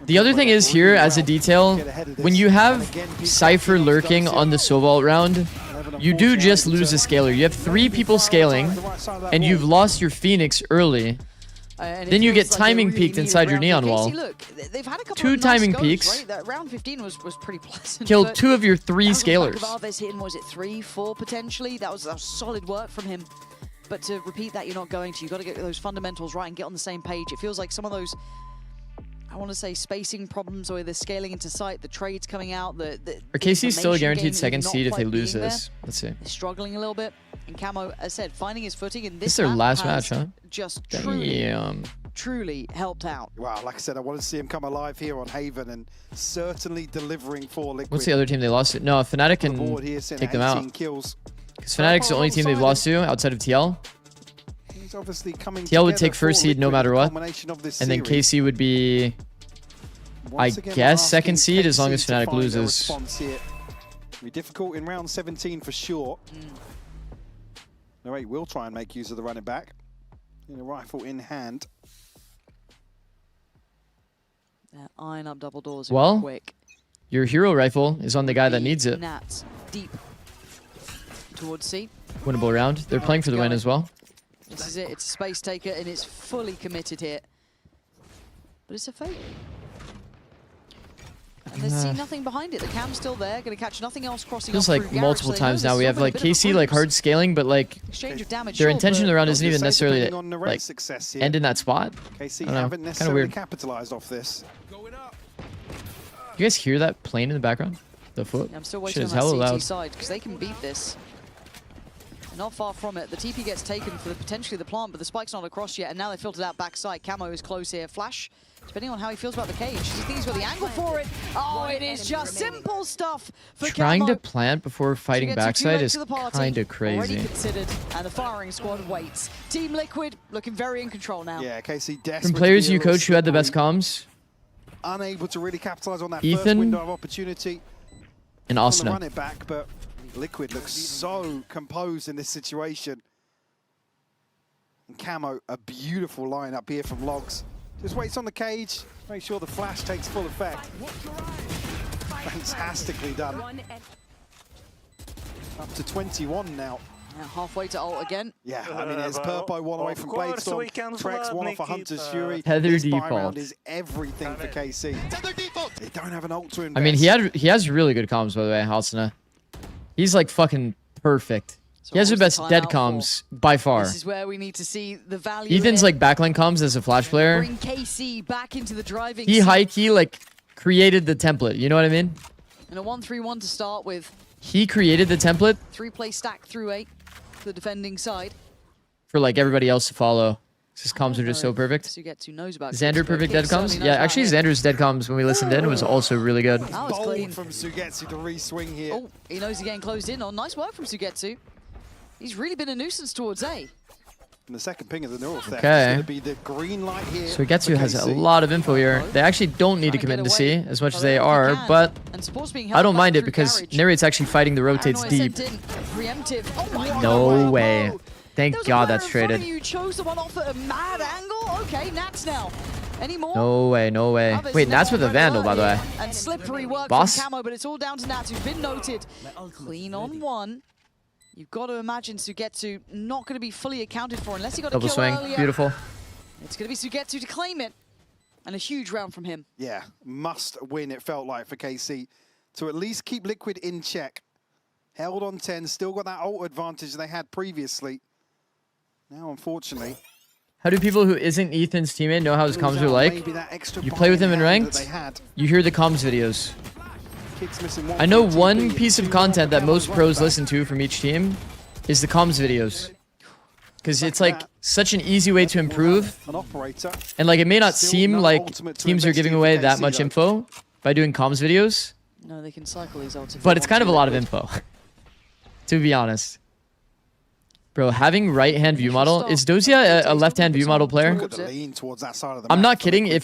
Speaker 3: the other thing is here as a detail, when you have Cypher lurking on the Sobalt round, you do just lose a scaler. You have 3 people scaling and you've lost your Phoenix early. Then you get timing peaked inside your neon wall.
Speaker 14: Look, they've had a couple
Speaker 3: 2
Speaker 14: of
Speaker 3: timing
Speaker 14: nice
Speaker 3: peaks.
Speaker 14: goes, right? That round 15 was pretty pleasant.
Speaker 3: Killed 2 of your 3 scalers.
Speaker 14: Arves hitting, was it 3, 4 potentially? That was solid work from him. But to repeat that, you're not going to. You've got to get those fundamentals right and get on the same page. It feels like some of those, I want to say, spacing problems or the scaling into sight, the trades coming out, the
Speaker 3: Are KC still a
Speaker 14: information
Speaker 3: guaranteed
Speaker 14: gain
Speaker 3: second
Speaker 14: is not
Speaker 3: seed if they
Speaker 14: quite
Speaker 3: lose
Speaker 14: being
Speaker 3: this?
Speaker 14: there.
Speaker 3: Let's see.
Speaker 14: They're struggling a little bit. And Camo, as I said, finding his footing in
Speaker 3: This
Speaker 14: this
Speaker 3: is their
Speaker 14: map
Speaker 3: last
Speaker 14: has
Speaker 3: match, huh?
Speaker 14: just
Speaker 3: Damn.
Speaker 14: truly helped out.
Speaker 17: wow, like I said, I wanted to see him come alive here on Haven and certainly delivering for Liquid.
Speaker 3: What's the other team they lost to? No, Fnatic can take them out. Because Fnatic's the only team they've lost to outside of TL.
Speaker 17: He's obviously coming
Speaker 3: TL would take
Speaker 17: together
Speaker 3: first
Speaker 17: for
Speaker 3: seed no
Speaker 17: Liquid,
Speaker 3: matter
Speaker 17: the
Speaker 3: what.
Speaker 17: culmination of this
Speaker 3: And then
Speaker 17: series.
Speaker 3: KC would be, I
Speaker 17: Once again,
Speaker 3: guess,
Speaker 17: we're
Speaker 3: second
Speaker 17: asking
Speaker 3: seed as long as
Speaker 17: KC to
Speaker 3: Fnatic
Speaker 17: find a
Speaker 3: loses.
Speaker 17: response here. It'll be difficult in round 17 for sure. Narrate will try and make use of the running back. In a rifle in hand.
Speaker 14: They're eyeing up double doors
Speaker 3: Well,
Speaker 14: quick.
Speaker 3: your hero rifle is on the guy that needs it.
Speaker 14: Nats deep towards C.
Speaker 3: Winnable round. They're playing for the win as well.
Speaker 14: This is it. It's a space taker, and it's fully committed here. But it's a fake. And they see nothing behind it. The cam's still there. Going to catch nothing else crossing
Speaker 3: Feels
Speaker 14: up
Speaker 3: like
Speaker 14: through Garage,
Speaker 3: multiple
Speaker 14: so they know
Speaker 3: times now
Speaker 14: there's
Speaker 3: we
Speaker 14: still
Speaker 3: have
Speaker 14: been a
Speaker 3: like
Speaker 14: bit of a
Speaker 3: KC like
Speaker 14: bruise.
Speaker 3: hard scaling, but like
Speaker 14: Exchange of damage,
Speaker 3: their
Speaker 14: sure,
Speaker 3: intention of the
Speaker 14: but
Speaker 3: round isn't even necessarily
Speaker 17: depending on
Speaker 3: like
Speaker 17: Narrate's success here.
Speaker 3: end in that spot.
Speaker 17: KC
Speaker 3: I don't know.
Speaker 17: haven't
Speaker 3: Kind of
Speaker 17: necessarily
Speaker 3: weird.
Speaker 17: capitalized off this.
Speaker 3: You guys hear that plane in the background? The foot?
Speaker 14: I'm still
Speaker 3: Shit
Speaker 14: waiting
Speaker 3: is
Speaker 14: on that
Speaker 3: hella
Speaker 14: CT
Speaker 3: loud.
Speaker 14: side because they can beat this. Not far from it. The TP gets taken for potentially the plant, but the spike's not across yet, and now they filtered out backside. Camo is close here. Flash, depending on how he feels about the cage. Does he think he's got the angle for it? Oh, it is just simple stuff for
Speaker 3: Trying
Speaker 14: Camo.
Speaker 3: to plant before fighting
Speaker 14: Gets you too
Speaker 3: backside
Speaker 14: late
Speaker 3: is
Speaker 14: to the party.
Speaker 3: kind of
Speaker 14: Already
Speaker 3: crazy.
Speaker 14: considered, and the firing squad waits. Team Liquid looking very in control now.
Speaker 17: Yeah, KC desperate.
Speaker 3: From
Speaker 17: to
Speaker 3: players
Speaker 17: be a
Speaker 3: you
Speaker 17: little
Speaker 3: coach who had the best
Speaker 17: slippery,
Speaker 3: comms,
Speaker 17: unable to really capitalize on that first
Speaker 3: Ethan
Speaker 17: window of opportunity.
Speaker 3: and
Speaker 17: Want to
Speaker 3: Asuna.
Speaker 17: run it back, but Liquid looks so composed in this situation. And Camo, a beautiful lineup here from Logs. Just waits on the cage, make sure the flash takes full effect. Fantastically done. Up to 21 now.
Speaker 14: Now halfway to ult again.
Speaker 17: Yeah, I mean, there's Purpo one away from Bladestorm, Trex one off for Hunter's Fury.
Speaker 3: Tether
Speaker 17: This buy
Speaker 3: default.
Speaker 17: round is everything for KC. They don't have an ult to invest.
Speaker 3: I mean, he has really good comms by the way, Asuna. He's like fucking perfect.
Speaker 14: So
Speaker 3: He has the
Speaker 14: what was
Speaker 3: best dead
Speaker 14: timeout
Speaker 3: comms by
Speaker 14: for?
Speaker 3: far.
Speaker 14: This is where we need to see the value.
Speaker 3: Ethan's
Speaker 14: here.
Speaker 3: like backline comms as a Flash player.
Speaker 14: Bring KC back into the driving
Speaker 3: He
Speaker 14: seat.
Speaker 3: high key like created the template. You know what I mean?
Speaker 14: And a 1-3-1 to start with.
Speaker 3: He created the template
Speaker 14: 3-play stack through 8 for the defending side.
Speaker 3: for like everybody else to follow. His comms are just so perfect.
Speaker 14: Sugetsu knows about
Speaker 3: Xander
Speaker 14: Kicks, but
Speaker 3: perfect dead
Speaker 14: Kicks
Speaker 3: comms?
Speaker 14: certainly
Speaker 3: Yeah,
Speaker 14: knows
Speaker 3: actually
Speaker 14: about him.
Speaker 3: Xander's dead comms when we listened in was also really good.
Speaker 14: That was clean.
Speaker 17: Bold from Sugetsu to re-swing here.
Speaker 14: Oh, he knows he's getting closed in on. Nice work from Sugetsu. He's really been a nuisance towards A.
Speaker 17: And the second ping of the neural theft
Speaker 3: Okay.
Speaker 17: is going to be the green light here.
Speaker 3: So Getsu
Speaker 17: for
Speaker 3: has a
Speaker 17: KC.
Speaker 3: lot of info here. They actually don't need to commit into C as much as they are, but I don't mind it because Narrate's actually fighting the rotates deep.
Speaker 14: Preemptive. Oh my God.
Speaker 3: No way. Thank
Speaker 14: There was a
Speaker 3: God
Speaker 14: player
Speaker 3: that's
Speaker 14: in front of
Speaker 3: traded.
Speaker 14: You chose the one off at a mad angle. Okay, Nats now. Any more?
Speaker 3: No way, no way. Wait, Nats with a Vandal, by the way.
Speaker 14: And slippery work
Speaker 3: Boss?
Speaker 14: from Camo, but it's all down to Nats, who's been noted. Clean on one. You've got to imagine Sugetsu not going to be fully accounted for unless he got
Speaker 3: Double
Speaker 14: a kill
Speaker 3: swing,
Speaker 14: earlier.
Speaker 3: beautiful.
Speaker 14: It's going to be Sugetsu to claim it. And a huge round from him.
Speaker 17: Yeah, must win, it felt like, for KC to at least keep Liquid in check. Held on 10, still got that ult advantage they had previously. Now, unfortunately,
Speaker 3: How do people who isn't Ethan's teammate know how his comms are like?
Speaker 17: maybe that extra
Speaker 3: You play with him in
Speaker 17: buy-in that
Speaker 3: ranked,
Speaker 17: they had.
Speaker 3: you hear the comms videos.
Speaker 17: Kicks missing one
Speaker 3: I know
Speaker 17: from
Speaker 3: one
Speaker 17: TP,
Speaker 3: piece of
Speaker 17: 2
Speaker 3: content that
Speaker 17: Camo
Speaker 3: most
Speaker 17: as
Speaker 3: pros
Speaker 17: well.
Speaker 3: listen to from each team is the comms videos. Because it's like such an easy way to improve.
Speaker 17: An operator.
Speaker 3: And like it may not
Speaker 17: Still
Speaker 3: seem
Speaker 17: no
Speaker 3: like
Speaker 17: ultimate to
Speaker 3: teams are giving away
Speaker 17: investigate
Speaker 3: that much
Speaker 17: KC,
Speaker 3: info by doing comms videos,
Speaker 14: No, they can cycle these ults. if
Speaker 3: but
Speaker 14: they
Speaker 3: it's
Speaker 14: want
Speaker 3: kind
Speaker 14: to.
Speaker 3: of a lot of info. To be honest. Bro, having right-hand view model, is Dozia a left-hand view model player?
Speaker 17: Look at the lean towards that side of the
Speaker 3: I'm
Speaker 17: map
Speaker 3: not
Speaker 17: for
Speaker 3: kidding.
Speaker 17: Liquid.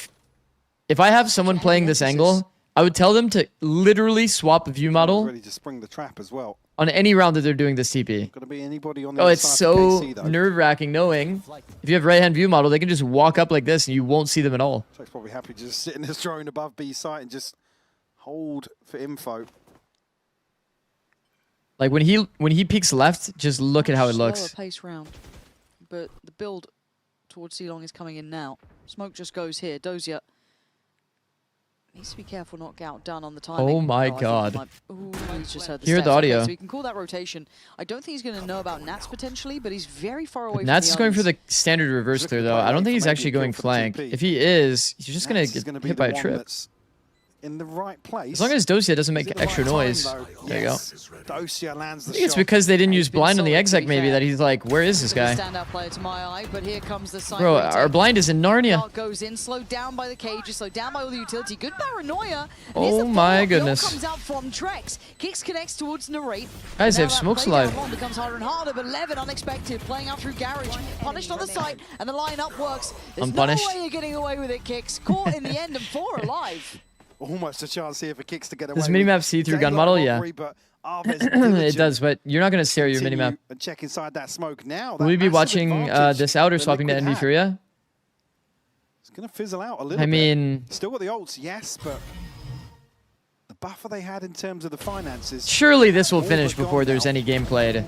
Speaker 3: If I have someone playing this angle, I would tell them to literally swap view model
Speaker 17: Ready to spring the trap as well.
Speaker 3: on any round that they're doing this TP.
Speaker 17: Going to be anybody on the
Speaker 3: Oh,
Speaker 17: other
Speaker 3: it's
Speaker 17: side
Speaker 3: so
Speaker 17: for KC, though.
Speaker 3: nerve-wracking knowing if you have right-hand view model, they can just walk up like this and you won't see them at all.
Speaker 17: Jack's probably happy to just sit in his drone above B site and just hold for info.
Speaker 3: Like when he peeks left, just look at how it
Speaker 14: Slower
Speaker 3: looks.
Speaker 14: pace round. But the build towards C-Long is coming in now. Smoke just goes here. Dozia needs to be careful not get outdone on the timing.
Speaker 3: Oh my
Speaker 14: I think he
Speaker 3: God.
Speaker 14: might- Ooh, he's just heard the
Speaker 3: Hear the
Speaker 14: steps. Okay,
Speaker 3: audio.
Speaker 14: so he can call that rotation. I don't think he's going to know about Nats potentially, but he's very far away
Speaker 3: Nats
Speaker 14: from
Speaker 3: is
Speaker 14: the
Speaker 3: going for
Speaker 14: others.
Speaker 3: the standard reverse clear though.
Speaker 17: play
Speaker 3: I don't
Speaker 17: late
Speaker 3: think
Speaker 17: for
Speaker 3: he's
Speaker 17: maybe
Speaker 3: actually
Speaker 17: a kill
Speaker 3: going
Speaker 17: for the
Speaker 3: flank.
Speaker 17: TP.
Speaker 3: If he is, he's just going
Speaker 17: Nats
Speaker 3: to
Speaker 17: is gonna
Speaker 3: get
Speaker 17: be
Speaker 3: hit
Speaker 17: the
Speaker 3: by a
Speaker 17: one
Speaker 3: trip.
Speaker 17: that's in the right place.
Speaker 3: As long as Dozia doesn't make
Speaker 17: Is it the
Speaker 3: extra
Speaker 17: right time,
Speaker 3: noise.
Speaker 17: though?
Speaker 3: There you go.
Speaker 17: Yes. Dosia lands the
Speaker 3: I think it's
Speaker 17: shot.
Speaker 3: because they didn't use
Speaker 14: He's been
Speaker 3: blind on the
Speaker 14: solid, to
Speaker 3: exec
Speaker 14: be
Speaker 3: maybe
Speaker 14: fair.
Speaker 3: that he's like, where is this guy?
Speaker 14: Standout player to my eye, but here comes the side
Speaker 3: Bro,
Speaker 14: rotate.
Speaker 3: our blind is in Narnia.
Speaker 14: Dart goes in, slowed down by the cages, slowed down by all the utility. Good paranoia. And here's
Speaker 3: Oh
Speaker 14: the
Speaker 3: my
Speaker 14: follow-up. The ult
Speaker 3: goodness.
Speaker 14: comes out from Trex. Kicks connects towards Narrate.
Speaker 3: Guys, they
Speaker 14: Now
Speaker 3: have
Speaker 14: that
Speaker 3: smokes
Speaker 14: play
Speaker 3: alive.
Speaker 14: down long becomes harder and harder, but Levin unexpected, playing out through Garage. Punished on the site, and the lineup works. There's
Speaker 3: Unpunished.
Speaker 14: no way you're getting away with it, Kicks. Caught in the end and 4 alive.
Speaker 17: Almost a chance here for Kicks to get away.
Speaker 3: Does
Speaker 17: with
Speaker 3: minimap see through gun
Speaker 17: daylight
Speaker 3: model? Yeah.
Speaker 17: robbery, but Arves
Speaker 3: It
Speaker 17: diligent
Speaker 3: does, but you're not going to stare at your
Speaker 17: continue
Speaker 3: minimap.
Speaker 17: And check inside that smoke now.
Speaker 3: Will we be watching this out or swapping to
Speaker 17: NV
Speaker 3: NV Furia?
Speaker 17: It's going to fizzle out a little
Speaker 3: I
Speaker 17: bit.
Speaker 3: mean,
Speaker 17: Still got the ults, yes, but the buffer they had in terms of the finances.
Speaker 3: surely this will
Speaker 17: all
Speaker 3: finish
Speaker 17: but gone
Speaker 3: before there's
Speaker 17: now.
Speaker 3: any game played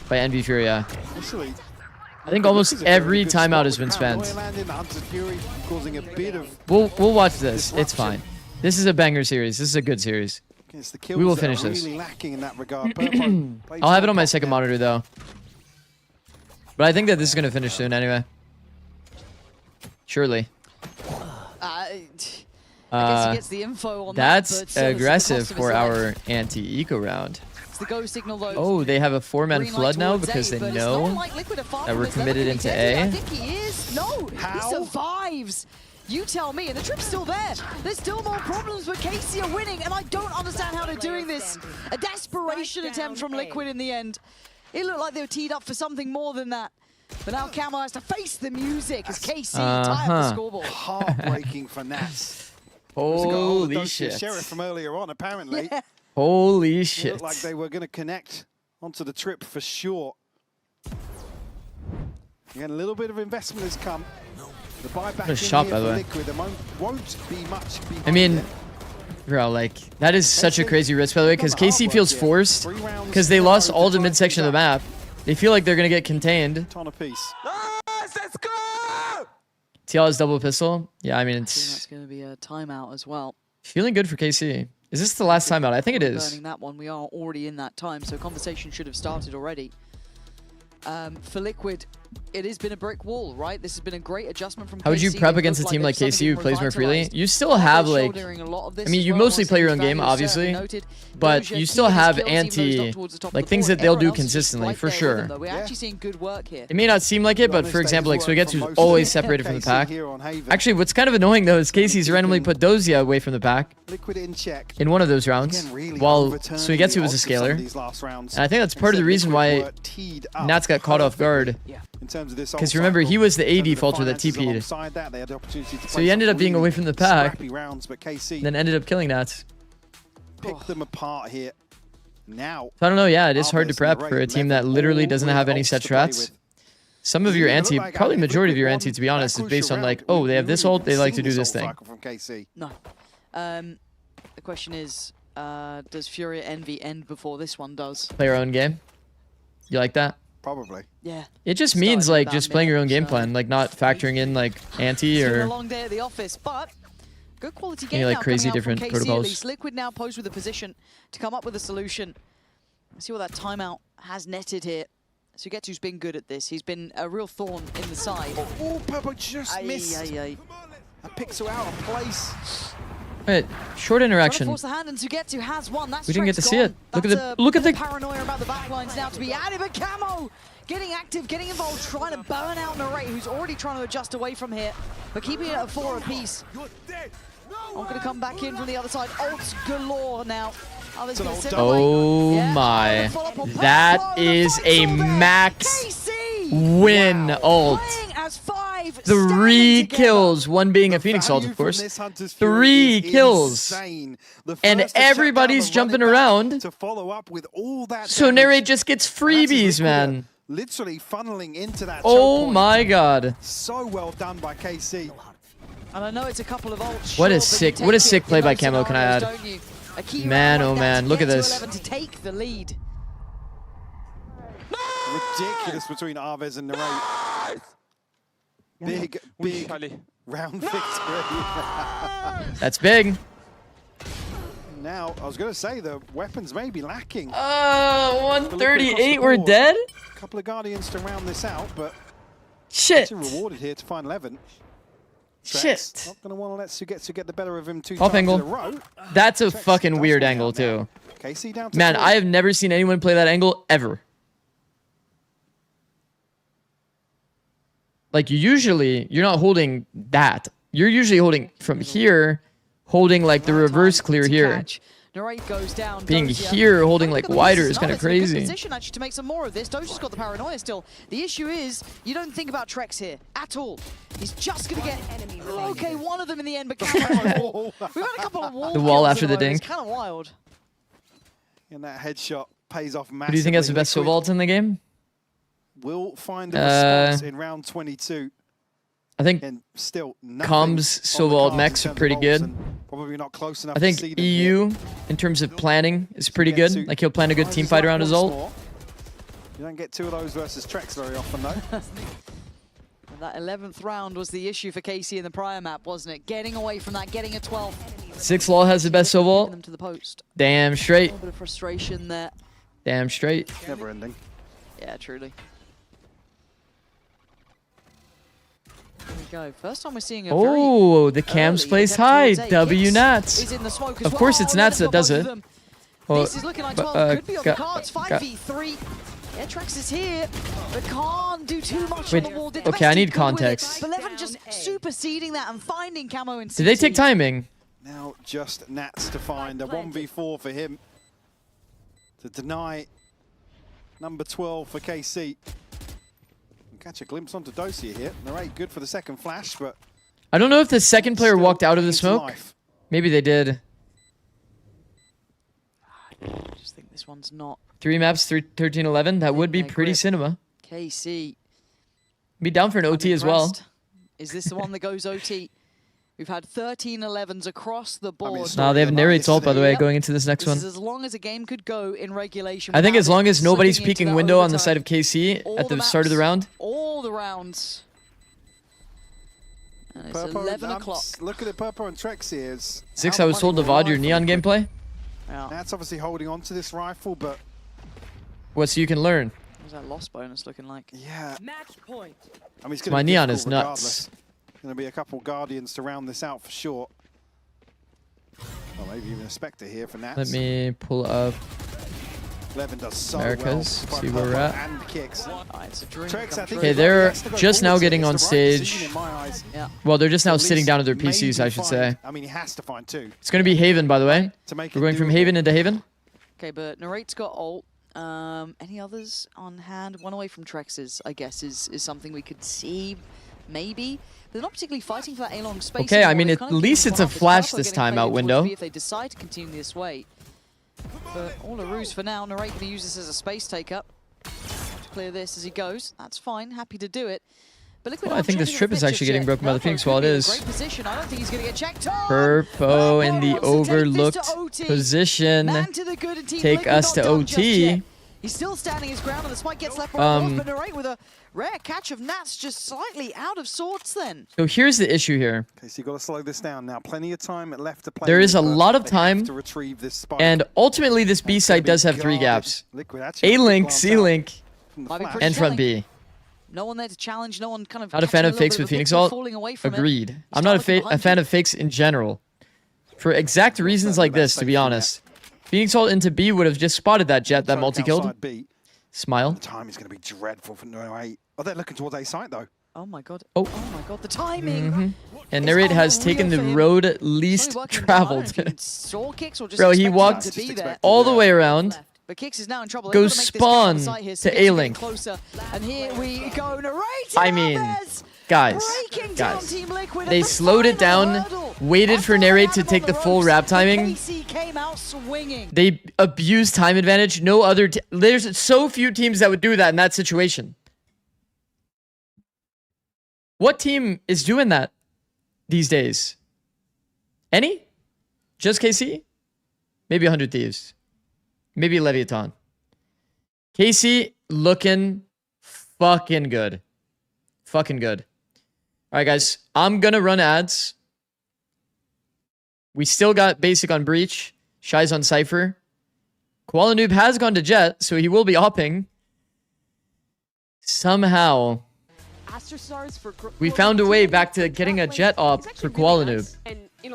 Speaker 3: by NV Furia.
Speaker 17: Initially,
Speaker 3: I think
Speaker 17: this
Speaker 3: almost
Speaker 17: is a very
Speaker 3: every
Speaker 17: good
Speaker 3: timeout
Speaker 17: spot
Speaker 3: has
Speaker 17: with
Speaker 3: been
Speaker 17: Paranoia
Speaker 3: spent.
Speaker 17: landing, the Hunter's Fury causing a bit of
Speaker 3: We'll watch this. It's
Speaker 17: disruption.
Speaker 3: fine. This is a banger series. This is a good series.
Speaker 17: It's the kills
Speaker 3: We will
Speaker 17: that
Speaker 3: finish
Speaker 17: are
Speaker 3: this.
Speaker 17: really lacking in that regard. Purpo played
Speaker 3: I'll have it on my
Speaker 17: top
Speaker 3: second
Speaker 17: now.
Speaker 3: monitor though. But I think that this is going to finish soon anyway. Surely.
Speaker 14: I guess he gets the info on that.
Speaker 3: That's
Speaker 14: but so it's the
Speaker 3: aggressive
Speaker 14: cost of
Speaker 3: for
Speaker 14: his life.
Speaker 3: our anti-eco round.
Speaker 14: It's the go signal though.
Speaker 3: Oh, they have a 4-man
Speaker 14: Green light
Speaker 3: flood now
Speaker 14: towards
Speaker 3: because
Speaker 14: A,
Speaker 3: they
Speaker 14: but it's
Speaker 3: know
Speaker 14: not like Liquid are far
Speaker 3: that
Speaker 14: from
Speaker 3: we're
Speaker 14: this. They're
Speaker 3: committed
Speaker 14: looking
Speaker 3: into
Speaker 14: at Getty.
Speaker 3: A.
Speaker 14: I think he is. No, he survives. You tell me, and the trip's still there. There's still more problems, but KC are winning, and I don't understand how they're doing this. A desperation attempt from Liquid in the end. It looked like they were teed up for something more than that. But now Camo has to face the music as KC tie up the scoreboard.
Speaker 17: Heartbreaking for Nats. Got a hold of
Speaker 3: Holy
Speaker 17: Dosia
Speaker 3: shit.
Speaker 17: Sheriff from earlier on, apparently.
Speaker 14: Yeah.
Speaker 3: Holy
Speaker 17: It
Speaker 3: shit.
Speaker 17: looked like they were going to connect onto the trip for sure. Again, a little bit of investment has come. The buyback
Speaker 3: What a
Speaker 17: in
Speaker 3: shot,
Speaker 17: here
Speaker 3: by the
Speaker 17: for
Speaker 3: way.
Speaker 17: Liquid. There won't be much behind
Speaker 3: I mean,
Speaker 17: it.
Speaker 3: bro, like, that is such a crazy risk, by the way, because KC feels forced because they lost all the midsection of the map. They feel like they're going to get contained.
Speaker 17: Ton of piece.
Speaker 12: Let's go!
Speaker 3: TL has double pistol. Yeah, I mean,
Speaker 14: I think
Speaker 3: it's
Speaker 14: that's going to be a timeout as well.
Speaker 3: feeling good for KC. Is this the last timeout? I think it is.
Speaker 14: Burning that one, we are already in that time, so conversation should have started already. For Liquid, it has been a brick wall, right? This has been a great adjustment from KC.
Speaker 3: How would you prep against a team like KC who plays more freely? You still have like, I mean, you mostly play your own game, obviously, but you still have like things that they'll do consistently, for sure.
Speaker 14: We're actually seeing good work here.
Speaker 3: It may not seem like it, but for example, like Suigetsu's always separated from the pack. Actually, what's kind of annoying though is KC's randomly put Dozia away from the pack in one of those rounds, while Suigetsu was a scaler. And I think that's part of the reason why Nats got caught off guard. Because remember, he was the A defaulter that TP'd. So he ended up being away from the pack, then ended up killing Nats.
Speaker 17: Pick them apart here. Now,
Speaker 3: so I don't know, yeah, it is hard to prep for a team that literally doesn't have any set strats. Some of your anti, probably majority of your anti, to be honest, is based on like, oh, they have this ult, they like to do this thing.
Speaker 14: No. The question is, does Furia Envy end before this one does?
Speaker 3: Play your own game? You like that?
Speaker 17: Probably.
Speaker 14: Yeah.
Speaker 3: It just means like just playing your own game plan, like not factoring in like anti or
Speaker 14: a long day at the office, but good quality game
Speaker 3: like
Speaker 14: now
Speaker 3: crazy
Speaker 14: coming out
Speaker 3: different
Speaker 14: from KC
Speaker 3: protocols.
Speaker 14: At least. Liquid now posed with a position to come up with a solution. Let's see what that timeout has netted here. Suigetsu's been good at this. He's been a real thorn in the side.
Speaker 17: Oh, Purple just missed. That picks her out of place.
Speaker 3: Wait, short interaction.
Speaker 14: Force the hand, and Zikz has one. That's
Speaker 3: we didn't get to see it.
Speaker 14: Look
Speaker 3: at the
Speaker 14: paranoia about the backlines now to be added, but Camo getting active, getting involved, trying to burn out Narrate, who's already trying to adjust away from here, but keeping it at 4 apiece. I'm going to come back in from the other side. Ults galore now.
Speaker 3: Oh my. That is a max win ult. 3 kills, one being a Phoenix ult, of course. 3 kills. And everybody's jumping around. So Narrate just gets freebies, man.
Speaker 17: Literally funneling into that.
Speaker 3: Oh my god.
Speaker 17: So well done by KC.
Speaker 14: And I know it's a couple of ults.
Speaker 3: What a sick play by Camo, can I add? Man, oh man, look at this.
Speaker 14: To take the lead.
Speaker 17: Ridiculous between Arvez and Narrate. Big round victory.
Speaker 3: That's big.
Speaker 17: Now, I was going to say the weapons may be lacking.
Speaker 3: 138, we're dead?
Speaker 17: A couple of Guardians to round this out, but
Speaker 3: shit.
Speaker 17: Rewarded here to find 11.
Speaker 3: Shit.
Speaker 17: Not going to want to let Suigetsu get the better of him 2
Speaker 3: Off
Speaker 17: times
Speaker 3: angle.
Speaker 17: in a row.
Speaker 3: That's a fucking weird angle, too.
Speaker 17: KC down to
Speaker 3: Man,
Speaker 17: 4.
Speaker 3: I have never seen anyone play that angle, ever. Like, you're not holding that. You're usually holding from here, holding like the reverse clear here.
Speaker 14: Goes down.
Speaker 3: Being here, holding like wider is kind of crazy.
Speaker 14: Position actually to make some more of this. Doja's got the paranoia still. The issue is you don't think about Trex here at all. He's just gonna get okay. One of them in the end, but we've had a couple of walls.
Speaker 3: The wall after the dink.
Speaker 14: It's kind of wild.
Speaker 17: And that headshot pays off massively.
Speaker 3: Who do you think has the best Sovalt in the game?
Speaker 17: We'll find a response in round 22.
Speaker 3: I think Comms, Sovalt, Mechs are pretty good.
Speaker 17: Probably not close enough.
Speaker 3: I think EU, in terms of planning, is pretty good. Like, he'll plan a good team fight around his ult.
Speaker 17: You don't get 2 of those versus Trex very often, though.
Speaker 14: That 11th round was the issue for KC in the prior map, wasn't it? Getting away from that, getting a 12.
Speaker 3: Zikz Law has the best Sovalt.
Speaker 14: Them to the post.
Speaker 3: Damn straight.
Speaker 14: A little bit of frustration there.
Speaker 3: Damn straight.
Speaker 17: Never ending.
Speaker 14: Yeah, truly. There we go. First time we're seeing a
Speaker 3: very the cams plays high. W Nats. Of course, it's Nats that does it.
Speaker 14: This is looking like 12. Could be on the cards. 5v3. Yeah, Trex is here, but can't do too much on the wall.
Speaker 3: Okay, I need context.
Speaker 14: But Leven just superseding that and finding Camo in CT.
Speaker 3: Did they take timing?
Speaker 17: Now just Nats to find a 1v4 for him to deny number 12 for KC. Catch a glimpse onto Dosia here. Narrate good for the second flash, but
Speaker 3: I don't know if the second player walked out of the smoke. Maybe they did.
Speaker 14: I just think this one's not.
Speaker 3: 3 maps, 13-11. That would be pretty cinema.
Speaker 14: KC.
Speaker 3: Be down for an OT as well.
Speaker 14: Is this the one that goes OT? We've had 13-11s across the board.
Speaker 3: No, they have Narrate's ult, by the way, going into this next one.
Speaker 14: This is as long as a game could go in regulation.
Speaker 3: I think as long as nobody's peeking window on the side of KC at the start of the round.
Speaker 14: All the rounds. And it's 11 o'clock.
Speaker 17: Look at the Purple and Trex here.
Speaker 3: Zikz, I was told to VOD your Neon gameplay.
Speaker 17: That's obviously holding on to this rifle, but...
Speaker 3: What, so you can learn?
Speaker 14: What's that loss bonus looking like?
Speaker 17: Yeah.
Speaker 9: Match point.
Speaker 17: I mean, it's
Speaker 3: My
Speaker 17: going to be
Speaker 3: neon
Speaker 17: difficult
Speaker 3: is nuts.
Speaker 17: regardless. Going to be a couple Guardians to round this out for sure. Or maybe even a Spectre here for Nats.
Speaker 3: Let me pull up
Speaker 17: Levin does so
Speaker 3: Americas,
Speaker 17: well.
Speaker 3: see where we're at.
Speaker 17: And kicks.
Speaker 14: It's a dream
Speaker 17: Trex, I think
Speaker 3: Okay,
Speaker 17: he
Speaker 3: they're
Speaker 17: has to go
Speaker 3: just now
Speaker 17: forwards.
Speaker 3: getting
Speaker 17: It's
Speaker 3: on
Speaker 17: the right
Speaker 3: stage.
Speaker 17: decision in my eyes.
Speaker 14: Yeah.
Speaker 3: Well, they're just now
Speaker 17: At
Speaker 3: sitting
Speaker 17: least
Speaker 3: down at their
Speaker 17: maybe
Speaker 3: PCs, I should say.
Speaker 17: I mean, he has to find two.
Speaker 3: It's going to be Haven, by the way.
Speaker 17: To make
Speaker 3: We're
Speaker 17: it
Speaker 3: going from
Speaker 17: doable.
Speaker 3: Haven into Haven.
Speaker 14: Okay, but Narrate's got ult. Any others on hand? One away from Trex's, I guess, is something we could see, maybe. But they're not particularly fighting for that A-long space.
Speaker 3: Okay, I
Speaker 14: anymore.
Speaker 3: mean,
Speaker 14: They're
Speaker 3: at
Speaker 14: kind of
Speaker 3: least
Speaker 14: giving
Speaker 3: it's a
Speaker 14: one up.
Speaker 3: flash
Speaker 14: Purple
Speaker 3: this
Speaker 14: getting
Speaker 3: time
Speaker 14: played
Speaker 3: out
Speaker 14: towards
Speaker 3: window.
Speaker 14: B if they decide to continue this way. But all a ruse for now. Narrate going to use this as a space take-up. To clear this as he goes. That's fine. Happy to do it. But Liquid
Speaker 3: Well, I
Speaker 14: aren't
Speaker 3: think this
Speaker 14: changing
Speaker 3: trip
Speaker 14: the
Speaker 3: is
Speaker 14: pitch
Speaker 3: actually
Speaker 14: just
Speaker 3: getting
Speaker 14: yet.
Speaker 3: broken by the
Speaker 14: Purple
Speaker 3: Phoenix
Speaker 14: could
Speaker 3: while it
Speaker 14: be in a
Speaker 3: is.
Speaker 14: great position. I don't think he's going to get checked.
Speaker 3: Purpo in the
Speaker 14: wants to take this to
Speaker 3: overlooked
Speaker 14: OT.
Speaker 3: position.
Speaker 14: Man to the good and Team
Speaker 3: Take
Speaker 14: Liquid
Speaker 3: us
Speaker 14: not
Speaker 3: to
Speaker 14: done just
Speaker 3: OT.
Speaker 14: yet. He's still standing his ground, and the spike gets left by but Narrate with a rare catch of Nats just slightly out of sorts then.
Speaker 3: So here's the issue here.
Speaker 17: Okay, so you've got to slow this down now. Plenty of time left to play.
Speaker 3: There is a
Speaker 17: but
Speaker 3: lot of
Speaker 17: they
Speaker 3: time,
Speaker 17: have to retrieve this spike.
Speaker 3: and ultimately this B site does have 3 gaps.
Speaker 17: Liquid actually
Speaker 3: A-Link,
Speaker 17: glance
Speaker 3: C-Link,
Speaker 14: Might be pretty
Speaker 3: and front
Speaker 14: telling.
Speaker 3: B.
Speaker 14: No one there to challenge, no one kind of
Speaker 3: Not a fan
Speaker 14: catching
Speaker 3: of
Speaker 14: little
Speaker 3: fakes
Speaker 14: bit
Speaker 3: with
Speaker 14: of a
Speaker 3: Phoenix
Speaker 14: victory,
Speaker 3: ult.
Speaker 14: falling away from it.
Speaker 3: Agreed. I'm not a fan of fakes in general. For exact reasons like this, to be honest. Phoenix ult into B would have just spotted that jet that multi-killed.
Speaker 17: outside B.
Speaker 3: Smile.
Speaker 17: The time is going to be dreadful for no 8. Oh, they're looking towards A site though.
Speaker 14: Oh my god.
Speaker 3: Oh.
Speaker 14: Oh my god, the timing.
Speaker 3: And Narrate has taken the road least traveled. Bro, he walked
Speaker 14: to be there.
Speaker 3: all the way around.
Speaker 14: But Kicks is now in trouble.
Speaker 3: Goes
Speaker 14: They've gotta make this count on the
Speaker 3: spawn
Speaker 14: site here, so
Speaker 3: to
Speaker 14: Kicks are getting
Speaker 3: A-Link.
Speaker 14: closer. And here we go. Narrate.
Speaker 3: I mean, guys, they slowed it down, waited for Narrate to take the full wrap timing.
Speaker 14: KC came out swinging.
Speaker 3: They abused time advantage. No other there's so few teams that would do that in that situation. What team is doing that these days? Any? Just KC? Maybe 100 Thieves. Maybe Leviathan. KC looking fucking good. Fucking good. All right, guys. I'm going to run ads. We still got Basic on Breach. Shy's on Cypher. Koala Noob has gone to Jet, so he will be opping. Somehow, we found a way back to getting a Jet op for Koala Noob.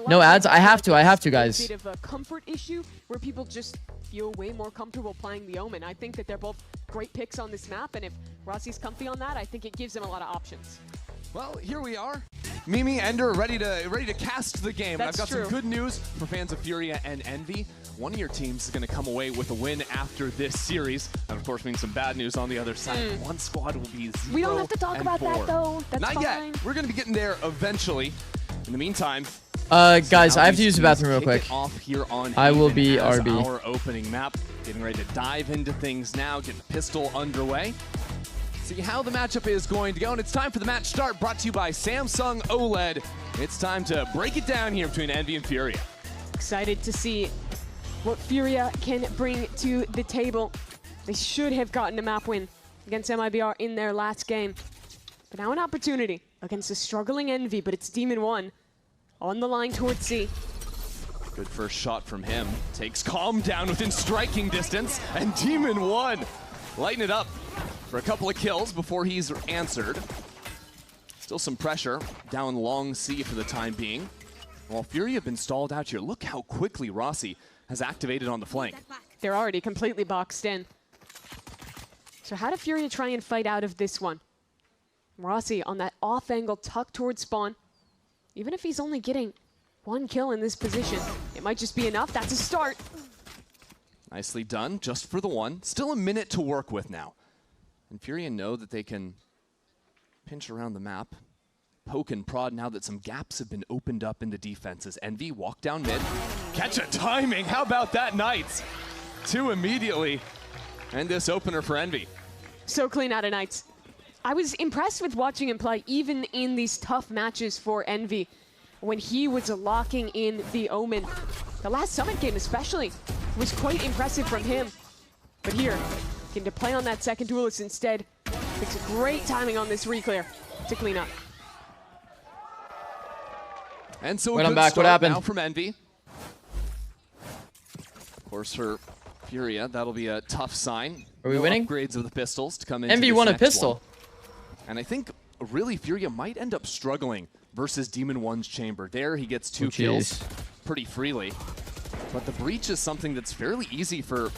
Speaker 3: No ads? I have to, guys.
Speaker 16: Bit of a comfort issue where people just feel way more comfortable playing the Omen. I think that they're both great picks on this map, and if Rossi's comfy on that, I think it gives him a lot of options.
Speaker 20: Well, here we are. Mimi, Ender, ready to cast the game.
Speaker 16: That's
Speaker 20: I've got
Speaker 16: true.
Speaker 20: some good news for fans of Furia and Envy. One of your teams is going to come away with a win after this series. And of course, means some bad news on the other side. One squad will be 0-4.
Speaker 16: We don't have to talk about that, though. That's
Speaker 20: Not
Speaker 16: fine.
Speaker 20: yet. We're going to be getting there eventually. In the meantime,
Speaker 3: Guys, I have to use the bathroom real
Speaker 20: kick
Speaker 3: quick.
Speaker 20: it off here on
Speaker 3: I will
Speaker 20: Haven
Speaker 3: be
Speaker 20: as
Speaker 3: RB.
Speaker 20: Our opening map. Getting ready to dive into things now. Get the pistol underway. See how the matchup is going to go, and it's time for the match start, brought to you by Samsung OLED. It's time to break it down here between Envy and Furia.
Speaker 16: Excited to see what Furia can bring to the table. They should have gotten a map win against MIBR in their last game. But now an opportunity against a struggling Envy, but it's Demon 1 on the line towards C.
Speaker 20: Good first shot from him. Takes Calm down within striking distance, and Demon 1 lighting it up for a couple of kills before he's answered. Still some pressure down long C for the time being. While Fury have been stalled out here, look how quickly Rossi has activated on the flank.
Speaker 16: They're already completely boxed in. So how do Furia try and fight out of this one? Rossi on that off angle tuck towards spawn. Even if he's only getting 1 kill in this position, it might just be enough. That's a start.
Speaker 20: Nicely done, just for the one. Still a minute to work with now. And Furia know that they can pinch around the map, poke and prod now that some gaps have been opened up in the defenses. Envy walk down mid, catch a timing. How about that, Knights? 2 immediately, and this opener for Envy.
Speaker 16: So clean out of Knights. I was impressed with watching him play even in these tough matches for Envy when he was locking in the Omen. The last Summit game especially was quite impressive from him. But here, getting to play on that second duelist instead. Makes a great timing on this reclear to clean up.
Speaker 20: And so
Speaker 3: Wait,
Speaker 20: a
Speaker 3: I'm
Speaker 20: good
Speaker 3: back. What
Speaker 20: start
Speaker 3: happened?
Speaker 20: now from Envy. Of course, her Furia, that'll be a tough sign.
Speaker 3: Are we
Speaker 20: No
Speaker 3: winning?
Speaker 20: upgrades of the pistols to come into
Speaker 3: Envy
Speaker 20: this
Speaker 3: won a
Speaker 20: next
Speaker 3: pistol.
Speaker 20: one. And I think really Furia might end up struggling versus Demon 1's chamber. There he gets 2 kills pretty freely. But the breach is something that's fairly easy for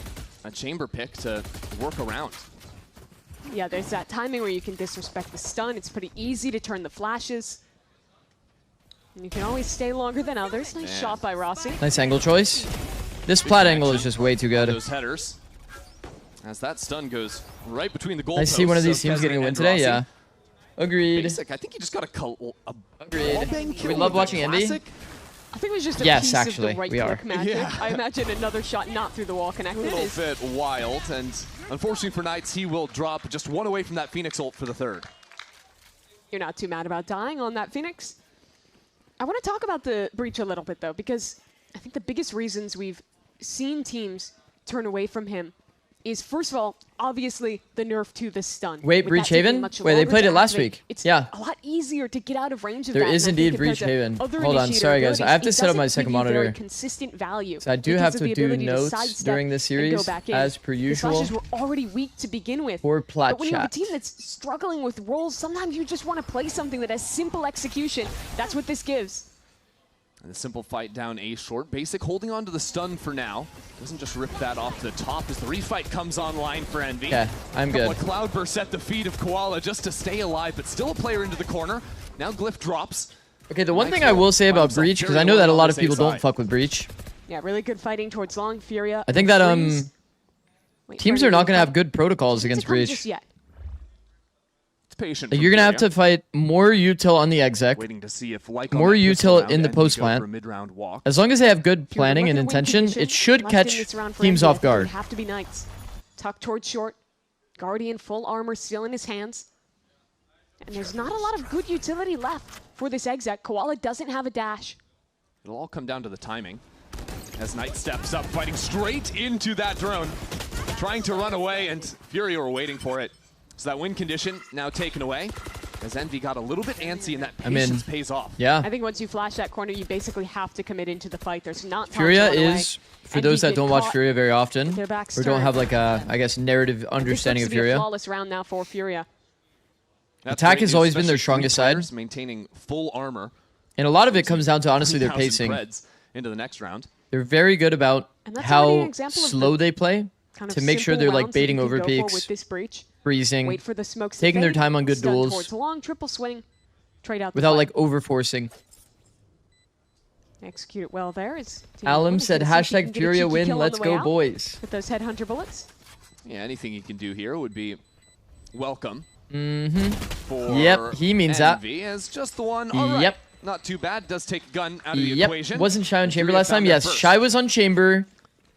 Speaker 20: a chamber pick to work around.
Speaker 16: Yeah, there's that timing where you can disrespect the stun. It's pretty easy to turn the flashes. And you can always stay longer than others. Nice shot by Rossi.
Speaker 3: Nice angle choice. This plat angle is just way too good.
Speaker 20: Those headers. As that stun goes right between the goalposts.
Speaker 3: I see one of these
Speaker 20: of
Speaker 3: teams
Speaker 20: Kezen
Speaker 3: getting a win
Speaker 20: and
Speaker 3: today,
Speaker 20: Rossi.
Speaker 3: yeah. Agreed.
Speaker 20: Basic, I think he just got a
Speaker 3: Agreed.
Speaker 20: wallbang kill
Speaker 3: We love
Speaker 20: with a
Speaker 3: watching Envy.
Speaker 20: classic.
Speaker 16: I think it was just a
Speaker 3: Yes,
Speaker 16: piece
Speaker 3: actually,
Speaker 16: of the right
Speaker 3: we are.
Speaker 16: click magic.
Speaker 20: Yeah.
Speaker 16: I imagine another shot not through the wall
Speaker 20: A
Speaker 16: connected
Speaker 20: little
Speaker 16: is
Speaker 20: bit wild, and unfortunately for Knights, he will drop just one away from that Phoenix ult for the third.
Speaker 16: You're not too mad about dying on that Phoenix. I want to talk about the breach a little bit, though, because I think the biggest reasons we've seen teams turn away from him is, first of all, obviously the nerf to the stun.
Speaker 3: Wait,
Speaker 16: With
Speaker 3: Breach
Speaker 16: that taking
Speaker 3: Haven?
Speaker 16: much
Speaker 3: Wait, they
Speaker 16: longer
Speaker 3: played
Speaker 16: to
Speaker 3: it last
Speaker 16: activate,
Speaker 3: week.
Speaker 16: It's
Speaker 3: Yeah.
Speaker 16: a lot easier to get out of range of
Speaker 3: There
Speaker 16: that.
Speaker 3: is
Speaker 16: and I
Speaker 3: indeed
Speaker 16: think
Speaker 3: Breach
Speaker 16: compared to
Speaker 3: Haven.
Speaker 16: other
Speaker 3: Hold on,
Speaker 16: initiator
Speaker 3: sorry guys, I have to
Speaker 16: abilities,
Speaker 3: set up
Speaker 16: it
Speaker 3: my
Speaker 16: doesn't
Speaker 3: second
Speaker 16: give you very
Speaker 3: monitor.
Speaker 16: consistent value.
Speaker 3: So I do
Speaker 16: because
Speaker 3: have
Speaker 16: of
Speaker 3: to
Speaker 16: the
Speaker 3: do
Speaker 16: ability to
Speaker 3: notes
Speaker 16: sidestep
Speaker 3: during the
Speaker 16: and go
Speaker 3: series,
Speaker 16: back in.
Speaker 3: as per
Speaker 16: The
Speaker 3: usual.
Speaker 16: flashes were already weak to begin with.
Speaker 3: For plat
Speaker 16: But when you have a
Speaker 3: chat.
Speaker 16: team that's struggling with roles, sometimes you just want to play something that has simple execution. That's what this gives.
Speaker 20: And the simple fight down A short. Basic holding on to the stun for now. Doesn't just rip that off the top as the refight comes online for Envy.
Speaker 3: Yeah, I'm
Speaker 20: Couple
Speaker 3: good.
Speaker 20: of cloud bursts at the feet of Koala just to stay alive, but still a player into the corner. Now Glyph drops.
Speaker 3: Okay, the one thing I will say about Breach, because I know that a lot of people don't fuck with Breach.
Speaker 16: Yeah, really good fighting towards long. Furia.
Speaker 3: I think that
Speaker 16: freeze. Wait,
Speaker 3: teams
Speaker 16: Freddy,
Speaker 3: are not going to
Speaker 16: come-
Speaker 3: have good protocols against
Speaker 16: to come
Speaker 3: Breach.
Speaker 16: just yet.
Speaker 20: It's patient.
Speaker 3: Like,
Speaker 20: from
Speaker 3: you're going to have
Speaker 20: Furia.
Speaker 3: to fight more util on the exec,
Speaker 20: Waiting to see if like on
Speaker 3: more
Speaker 20: that pistol
Speaker 3: util
Speaker 20: round,
Speaker 3: in the
Speaker 20: Envy go
Speaker 3: post
Speaker 20: for a
Speaker 3: plant.
Speaker 20: mid-round walk.
Speaker 3: As long as they have good
Speaker 16: If you're
Speaker 3: planning and
Speaker 16: looking at win
Speaker 3: intention,
Speaker 16: condition,
Speaker 3: it should
Speaker 16: less than
Speaker 3: catch
Speaker 16: this round for
Speaker 3: teams
Speaker 16: Envy, I
Speaker 3: off
Speaker 16: think it would
Speaker 3: guard.
Speaker 16: have to be Knights. Tucked towards short. Guardian full armor still in his hands. And there's not a lot of good utility left for this exec. Koala doesn't have a dash.
Speaker 20: It'll all come down to the timing. As Knight steps up, fighting straight into that drone. Trying to run away, and Furia were waiting for it. So that win condition now taken away. As Envy got a little bit antsy, and that
Speaker 3: I'm in.
Speaker 20: patience pays off.
Speaker 3: Yeah.
Speaker 16: I think once you flash that corner, you basically have to commit into the fight. There's not time
Speaker 3: Furia
Speaker 16: to run away.
Speaker 3: is, for
Speaker 16: Envy
Speaker 3: those that
Speaker 16: get
Speaker 3: don't watch
Speaker 16: caught
Speaker 3: Furia very often,
Speaker 16: with their backs
Speaker 3: or don't
Speaker 16: turned.
Speaker 3: have like a, I guess, narrative
Speaker 16: This
Speaker 3: understanding
Speaker 16: looks
Speaker 3: of
Speaker 16: to be a
Speaker 3: Furia,
Speaker 16: flawless round now for Furia.
Speaker 20: That's
Speaker 3: Attack
Speaker 20: great
Speaker 3: has
Speaker 20: news,
Speaker 3: always been their
Speaker 20: especially
Speaker 3: strongest
Speaker 20: players
Speaker 3: side.
Speaker 20: Maintaining full armor.
Speaker 3: And a lot of it comes down to, honestly, their
Speaker 20: 3,000
Speaker 3: pacing.
Speaker 20: Preds into the next round.
Speaker 3: They're very good about
Speaker 16: And that's already an
Speaker 3: how
Speaker 16: example of
Speaker 3: slow
Speaker 16: the
Speaker 3: they play
Speaker 16: kind of
Speaker 3: to make sure
Speaker 16: simple
Speaker 3: they're like
Speaker 16: rounds that
Speaker 3: baiting
Speaker 16: you can
Speaker 3: over
Speaker 16: go for
Speaker 3: peaks,
Speaker 16: with this breach.
Speaker 3: freezing,
Speaker 16: Wait for the smokes to
Speaker 3: taking their
Speaker 16: fade,
Speaker 3: time on good
Speaker 16: stun
Speaker 3: duels
Speaker 16: towards long, triple swing, trade out the
Speaker 3: without
Speaker 16: fight.
Speaker 3: like over forcing.
Speaker 16: Execute it well there. Is Team
Speaker 3: Alum
Speaker 16: Liquid
Speaker 3: said,
Speaker 16: gonna see if he can
Speaker 3: hashtag
Speaker 16: get a
Speaker 3: Furia
Speaker 16: cheeky
Speaker 3: win,
Speaker 16: kill on
Speaker 3: let's
Speaker 16: the way
Speaker 3: go
Speaker 16: out
Speaker 3: boys.
Speaker 16: with those headhunter bullets.
Speaker 20: Yeah, anything you can do here would be welcome.
Speaker 3: Mm-hmm.
Speaker 20: For
Speaker 3: Yep, he means that.
Speaker 20: Envy as just the one. All right.
Speaker 3: Yep.
Speaker 20: Not too bad. Does take a gun out of the
Speaker 3: Yep.
Speaker 20: equation.
Speaker 3: Wasn't Shy on
Speaker 20: And
Speaker 3: Chamber
Speaker 20: Furia
Speaker 3: last time?
Speaker 20: found their
Speaker 3: Yes,
Speaker 20: first.
Speaker 3: Shy was on Chamber,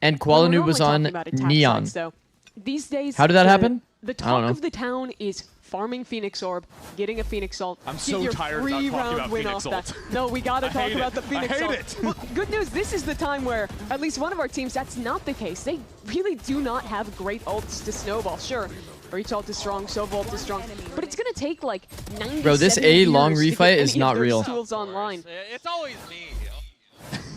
Speaker 3: and
Speaker 16: Well, we're
Speaker 3: Kuala was
Speaker 16: normally
Speaker 3: on
Speaker 16: talking about attack
Speaker 3: Neon.
Speaker 16: sides, though. These days,
Speaker 3: How did that happen?
Speaker 16: The
Speaker 3: I don't
Speaker 16: talk
Speaker 3: know.
Speaker 16: of the town is farming Phoenix Orb, getting a Phoenix Ult.
Speaker 20: I'm
Speaker 16: get
Speaker 20: so
Speaker 16: your
Speaker 20: tired about talking
Speaker 16: three-round
Speaker 20: about
Speaker 16: win
Speaker 20: Phoenix
Speaker 16: off
Speaker 20: Ult.
Speaker 16: that. No, we gotta
Speaker 20: I
Speaker 16: talk
Speaker 20: hate
Speaker 16: about
Speaker 20: it.
Speaker 16: the Phoenix
Speaker 20: I hate
Speaker 16: Ult.
Speaker 20: it.
Speaker 16: Well, good news, this is the time where at least one of our teams, that's not the case. They really do not have great ults to snowball. Sure, Breach ult is strong, Sova ult is strong, but it's gonna take like 90
Speaker 3: Bro, this A long refight is not real.
Speaker 16: Tools online.
Speaker 12: It's always me.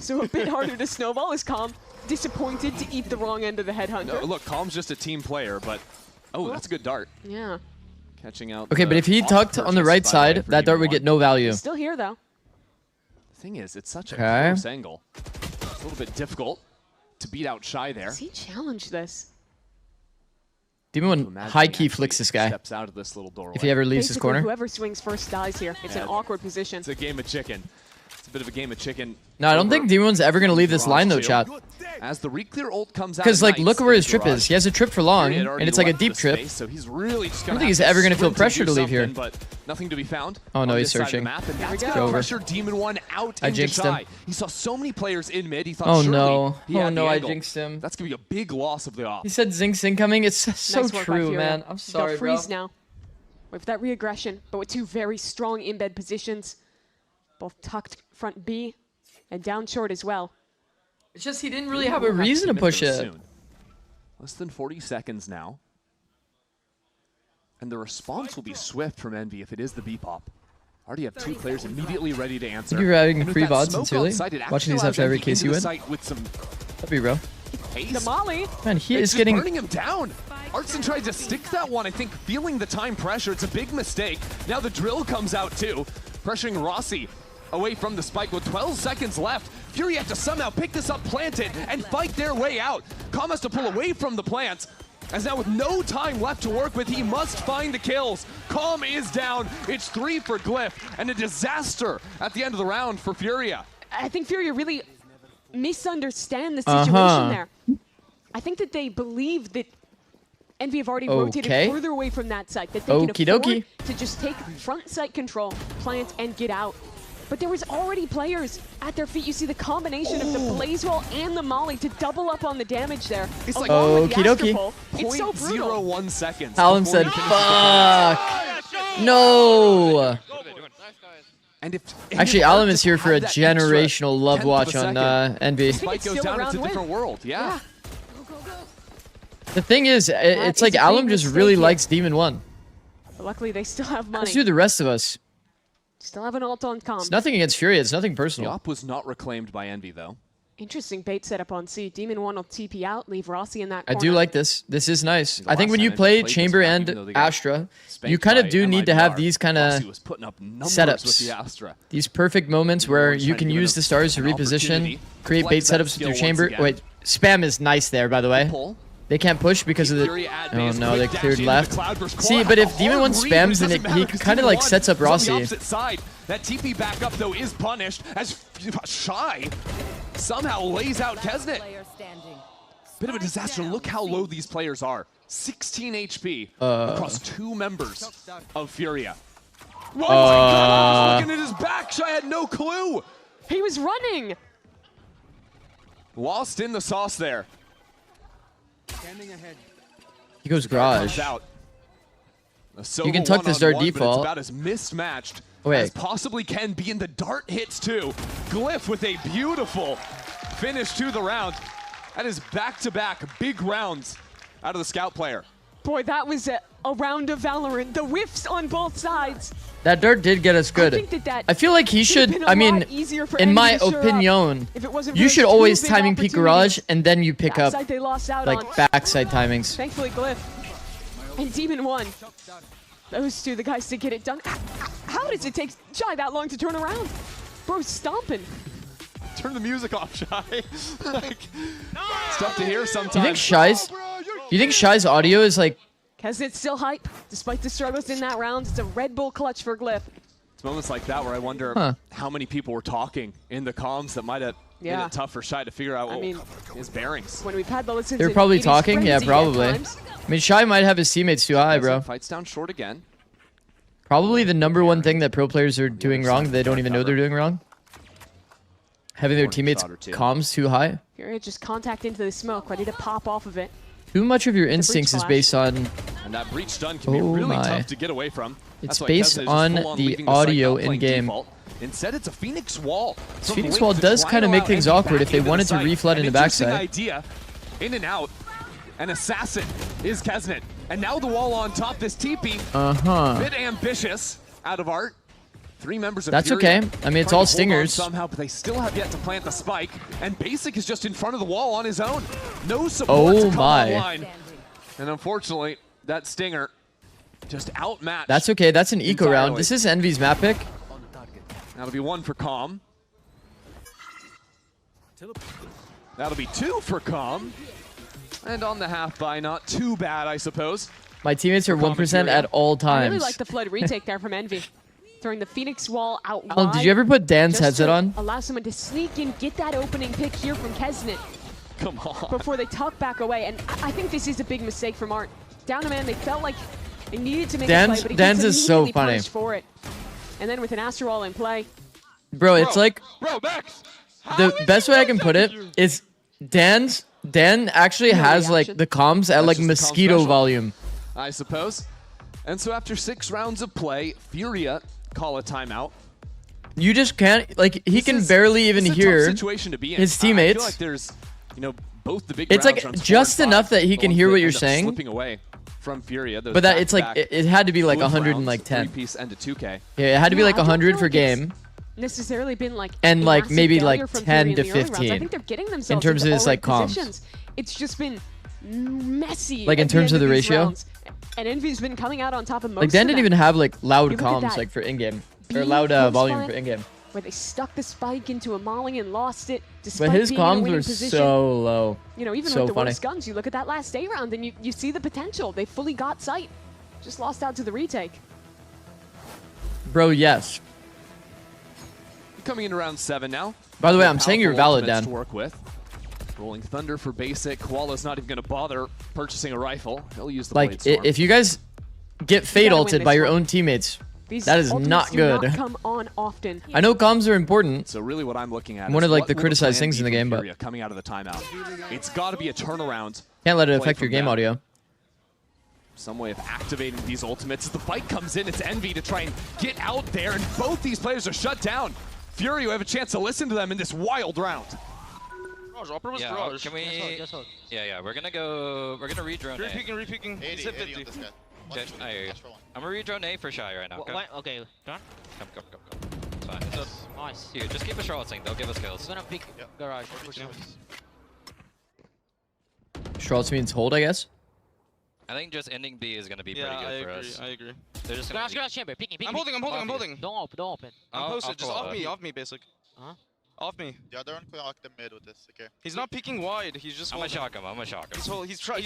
Speaker 16: So a bit harder to snowball is Calm. Disappointed to eat the wrong end of the headhunter.
Speaker 20: No, look, Calm's just a team player, but oh, that's a good dart.
Speaker 16: Yeah.
Speaker 20: Catching out.
Speaker 3: Okay,
Speaker 20: the
Speaker 3: but if he
Speaker 20: off
Speaker 3: tucked on the
Speaker 20: purchase,
Speaker 3: right
Speaker 20: by the way,
Speaker 3: side,
Speaker 20: for
Speaker 3: that dart
Speaker 20: Demon
Speaker 3: would get
Speaker 20: 1.
Speaker 3: no value.
Speaker 16: Still here though.
Speaker 20: The thing is, it's such a
Speaker 3: Okay.
Speaker 20: close angle. It's a little bit difficult to beat out Shy there.
Speaker 16: Does he challenge this?
Speaker 3: Demon One
Speaker 20: Imagine
Speaker 3: high
Speaker 20: he
Speaker 3: key
Speaker 20: actually
Speaker 3: flicks this guy
Speaker 20: Steps out of this little doorway.
Speaker 3: if he ever leaves his
Speaker 16: Basically,
Speaker 3: corner.
Speaker 16: whoever swings first dies here. It's an awkward position.
Speaker 20: It's a game of chicken. It's a bit of a game of chicken.
Speaker 3: No, I don't think Demon One's ever going to leave this line though, chat.
Speaker 20: As the reclear ult comes out.
Speaker 3: Because like,
Speaker 20: Knights
Speaker 3: look where
Speaker 20: in
Speaker 3: his
Speaker 20: the
Speaker 3: trip
Speaker 20: garage.
Speaker 3: is. He has a trip for long,
Speaker 20: Furia had already
Speaker 3: and it's like a
Speaker 20: left
Speaker 3: deep
Speaker 20: the
Speaker 3: trip.
Speaker 20: space, so he's really just
Speaker 3: I don't
Speaker 20: gonna
Speaker 3: think he's
Speaker 20: have
Speaker 3: ever going to feel
Speaker 20: sprint
Speaker 3: pressure
Speaker 20: do
Speaker 3: to leave here.
Speaker 20: something, But nothing to be found.
Speaker 3: Oh no,
Speaker 20: on
Speaker 3: he's
Speaker 20: this side of the
Speaker 3: searching.
Speaker 20: map, and that's
Speaker 3: It's
Speaker 20: gonna
Speaker 3: over.
Speaker 20: pressure Demon One out
Speaker 3: I
Speaker 20: into
Speaker 3: jinxed
Speaker 20: Shy.
Speaker 3: him.
Speaker 20: He saw so many players in mid. He thought
Speaker 3: Oh
Speaker 20: surely
Speaker 3: no.
Speaker 20: he
Speaker 3: Oh
Speaker 20: had
Speaker 3: no,
Speaker 20: the
Speaker 3: I
Speaker 20: angle.
Speaker 3: jinxed him.
Speaker 20: That's gonna be a big loss of the off.
Speaker 3: He said Zikz incoming. It's so
Speaker 16: Nice work by
Speaker 3: true,
Speaker 16: Furia.
Speaker 3: man. I'm sorry,
Speaker 16: They'll
Speaker 3: bro.
Speaker 16: freeze now. With that re-aggression, but with two very strong in-bed positions. Both tucked front B and down short as well.
Speaker 3: It's just he didn't really have a reason to push it.
Speaker 20: Soon. Less than 40 seconds now. And the response will be swift from Envy if it is the B-pop. Already have two players immediately ready to answer.
Speaker 3: You're having
Speaker 20: And with
Speaker 3: free
Speaker 20: that
Speaker 3: VODs
Speaker 20: smoke
Speaker 3: in Thule?
Speaker 20: on site, it
Speaker 3: Watching
Speaker 20: actually
Speaker 3: these
Speaker 20: allows
Speaker 3: after every
Speaker 20: Envy
Speaker 3: case
Speaker 20: into
Speaker 3: you
Speaker 20: the
Speaker 3: win?
Speaker 20: site with some
Speaker 3: That'd be bro.
Speaker 20: pace.
Speaker 16: The Molly.
Speaker 3: Man, he
Speaker 20: It's
Speaker 3: is
Speaker 20: just
Speaker 3: getting...
Speaker 20: burning him down. Artson tried to stick that one, I think, feeling the time pressure. It's a big mistake. Now the drill comes out too, pressuring Rossi away from the spike with 12 seconds left. Fury have to somehow pick this up, plant it, and fight their way out. Calm has to pull away from the plant, as now with no time left to work with, he must find the kills. Calm is down. It's 3 for Glyph, and a disaster at the end of the round for Furia.
Speaker 16: I think Furia really misunderstand the situation there. I think that they believe that Envy have already rotated further away from that site, that they can afford to just take front site control, plant, and get out. But there was already players at their feet. You see the combination of the Blaze Wall and the Molly to double up on the damage there.
Speaker 20: It's like
Speaker 3: okie dokie.
Speaker 16: It's so brutal.
Speaker 20: 0.01 seconds.
Speaker 3: Alan said, fuck. No.
Speaker 20: And if
Speaker 3: Actually, Alan is here for a generational love watch on Envy.
Speaker 20: Spike goes down, it's a different world. Yeah.
Speaker 3: The thing is, it's like Alan just really likes Demon 1.
Speaker 16: But luckily, they still have money.
Speaker 3: Let's do the rest of us.
Speaker 16: Still have an ult on Calm.
Speaker 3: It's nothing against Fury. It's nothing personal.
Speaker 20: The op was not reclaimed by Envy, though.
Speaker 16: Interesting bait setup on C. Demon 1 will TP out, leave Rossi in that corner.
Speaker 3: I do like this. This is nice. I think when you play Chamber and Astra, you kind of do need to have these kind of setups. These perfect moments where you can use the stars to reposition, create bait setups with your Chamber. Wait, spam is nice there, by the way. They can't push because of the... Oh no, they cleared left. See, but if Demon 1 spams, then he kind of like sets up Rossi.
Speaker 20: That TP backup, though, is punished as Shy somehow lays out Kesnet. Bit of a disaster. Look how low these players are. 16 HP across 2 members of Furia. Oh my god, I was looking at his back. Shy had no clue.
Speaker 16: He was running.
Speaker 20: Lost in the sauce there.
Speaker 3: He goes garage. You can tuck this dart default.
Speaker 20: It's about as mismatched as possibly can be, in the dart hits too. Glyph with a beautiful finish to the round. That is back-to-back big rounds out of the scout player.
Speaker 16: Boy, that was a round of Valorant. The whiffs on both sides.
Speaker 3: That dart did get us good. I feel like he should, I mean, in my opinion, you should always timing peek garage and then you pick up like backside timings.
Speaker 16: Thankfully, Glyph and Demon 1. Those two, the guys to get it done. How does it take Shy that long to turn around? Bro, stomping.
Speaker 20: Turn the music off, Shy. It's tough to hear sometimes.
Speaker 3: Do you think Shy's audio is like...
Speaker 16: Because it's still hype, despite the struggles in that round. It's a Red Bull clutch for Glyph.
Speaker 20: It's moments like that where I wonder how many people were talking in the comms that might have made it tough for Shy to figure out his bearings.
Speaker 16: When we've had the listens,
Speaker 3: they're probably talking? Yeah, probably. I mean, Shy might have his teammates too high, bro.
Speaker 20: Fights down short again.
Speaker 3: Probably the #1 thing that pro players are doing wrong, they don't even know they're doing wrong. Having their teammates' comms too high.
Speaker 16: Fury just contact into the smoke, ready to pop off of it.
Speaker 3: Too much of your instincts is based on...
Speaker 20: And that breach stun can be really tough to get away from.
Speaker 3: It's based on the audio in-game.
Speaker 20: Instead, it's a Phoenix Wall.
Speaker 3: This Phoenix Wall does kind of make things awkward if they wanted to reflood in the backside.
Speaker 20: Idea. In and out. An assassin is Kesnet. And now the wall on top, this TP. Bit ambitious out of Art. 3 members of
Speaker 3: That's
Speaker 20: Fury
Speaker 3: okay. I mean, it's all stingers.
Speaker 20: Somehow, but they still have yet to plant the spike. And Basic is just in front of the wall on his own. No support to come online. And unfortunately, that stinger just outmatched.
Speaker 3: That's okay. That's an eco round. This is Envy's map pick.
Speaker 20: That'll be 1 for Calm. That'll be 2 for Calm. And on the half by, not too bad, I suppose.
Speaker 3: My teammates are 1% at all times.
Speaker 16: I really like the flood retake there from Envy. Throwing the Phoenix Wall out
Speaker 3: wide. Did you ever put Dan's headset on?
Speaker 16: Allow someone to sneak in, get that opening pick here from Kesnet.
Speaker 20: Come on.
Speaker 16: Before they tuck back away. And I think this is a big mistake from Art. Down a man, they felt like they needed to make a play, but he
Speaker 3: Dan's is so funny.
Speaker 16: punished for it. And then with an Astro Wall in play.
Speaker 3: Bro, it's like... the best way I can put it is Dan actually has like the comms at like mosquito volume.
Speaker 20: I suppose. And so after 6 rounds of play, Furia call a timeout.
Speaker 3: You just can't, like, he can barely even hear his teammates.
Speaker 20: I feel like there's, both the big
Speaker 3: it's like just enough that he can hear what you're saying.
Speaker 20: Slipping away from Furia.
Speaker 3: But that it's like it had to be like 110.
Speaker 20: 3-piece and a 2K.
Speaker 3: Yeah, it had to be like 100 for game.
Speaker 16: necessarily been like
Speaker 3: And
Speaker 16: a
Speaker 3: like
Speaker 16: massive
Speaker 3: maybe
Speaker 16: failure
Speaker 3: like
Speaker 16: from
Speaker 3: 10
Speaker 16: Fury
Speaker 3: to
Speaker 16: in the early rounds.
Speaker 3: 15
Speaker 16: I think they're getting themselves
Speaker 3: in terms of
Speaker 16: into
Speaker 3: his
Speaker 16: all
Speaker 3: like
Speaker 16: right
Speaker 3: comms.
Speaker 16: positions. It's just been messy.
Speaker 3: Like in
Speaker 16: at the
Speaker 3: terms
Speaker 16: end
Speaker 3: of the
Speaker 16: these
Speaker 3: ratio?
Speaker 16: rounds. And Envy's been coming out on top of most
Speaker 3: Like, Dan
Speaker 16: of
Speaker 3: didn't
Speaker 16: them.
Speaker 3: even have like loud
Speaker 16: You look at
Speaker 3: comms
Speaker 16: that
Speaker 3: like for in-game. Or
Speaker 16: B
Speaker 3: loud
Speaker 16: close
Speaker 3: volume
Speaker 16: spot
Speaker 3: for in-game.
Speaker 16: where they stuck the spike into a molly and lost it despite
Speaker 3: But his
Speaker 16: being in a
Speaker 3: comms
Speaker 16: winning
Speaker 3: were
Speaker 16: position.
Speaker 3: so low.
Speaker 16: You know, even
Speaker 3: so
Speaker 16: with the
Speaker 3: funny.
Speaker 16: worst guns, you look at that last A round and you see the potential. They fully got sight. Just lost out to the retake.
Speaker 3: Bro, yes.
Speaker 20: Coming in around 7 now.
Speaker 3: By the way,
Speaker 20: More
Speaker 3: I'm saying you're
Speaker 20: powerful
Speaker 3: valid,
Speaker 20: ultimates
Speaker 3: Dan.
Speaker 20: to work with. Rolling Thunder for basic. Koala's not even going to bother purchasing a rifle. He'll use the
Speaker 3: Like,
Speaker 20: Blade Storm.
Speaker 3: if you guys get fade
Speaker 16: gotta win
Speaker 3: ulted
Speaker 16: this
Speaker 3: by your
Speaker 16: one.
Speaker 3: own teammates,
Speaker 16: These
Speaker 3: that is
Speaker 16: ultimates
Speaker 3: not
Speaker 16: do
Speaker 3: good.
Speaker 16: Not come on often.
Speaker 3: I know comms are important.
Speaker 20: So really what I'm looking at
Speaker 3: One
Speaker 20: is
Speaker 3: of like
Speaker 20: what
Speaker 3: the
Speaker 20: will
Speaker 3: criticized
Speaker 20: plan
Speaker 3: things in
Speaker 20: be
Speaker 3: the game,
Speaker 20: from
Speaker 3: but
Speaker 20: Furia coming out of the timeout. It's got to be a turnaround.
Speaker 3: can't let it
Speaker 20: play
Speaker 3: affect your
Speaker 20: from
Speaker 3: game
Speaker 20: them.
Speaker 3: audio.
Speaker 20: Some way of activating these ultimates. As the fight comes in, it's Envy to try and get out there, and both these players are shut down. Fury will have a chance to listen to them in this wild round.
Speaker 12: Yeah, can we... Yeah, we're gonna re-drone A.
Speaker 8: Re-peeking.
Speaker 12: 80 on this guy. Okay, I hear you. I'm gonna re-drone A for Shy right now.
Speaker 11: Okay, done?
Speaker 12: Come. It's fine. Nice. Here, just keep a Charlotte thing. They'll give us kills.
Speaker 11: I'm gonna pick garage.
Speaker 3: Schwartz means hold, I guess.
Speaker 12: I think just ending B is gonna be pretty good for us.
Speaker 8: I agree.
Speaker 12: They're just
Speaker 11: Garage chamber, picking.
Speaker 8: I'm holding.
Speaker 11: Don't open.
Speaker 8: I'm posted, just
Speaker 12: I'll
Speaker 8: off me, basic.
Speaker 11: Huh?
Speaker 8: Off me.
Speaker 12: Yeah, they're on the mid with this, okay.
Speaker 8: He's not peeking wide, he's just
Speaker 12: I'm gonna shock him.
Speaker 8: He's trying.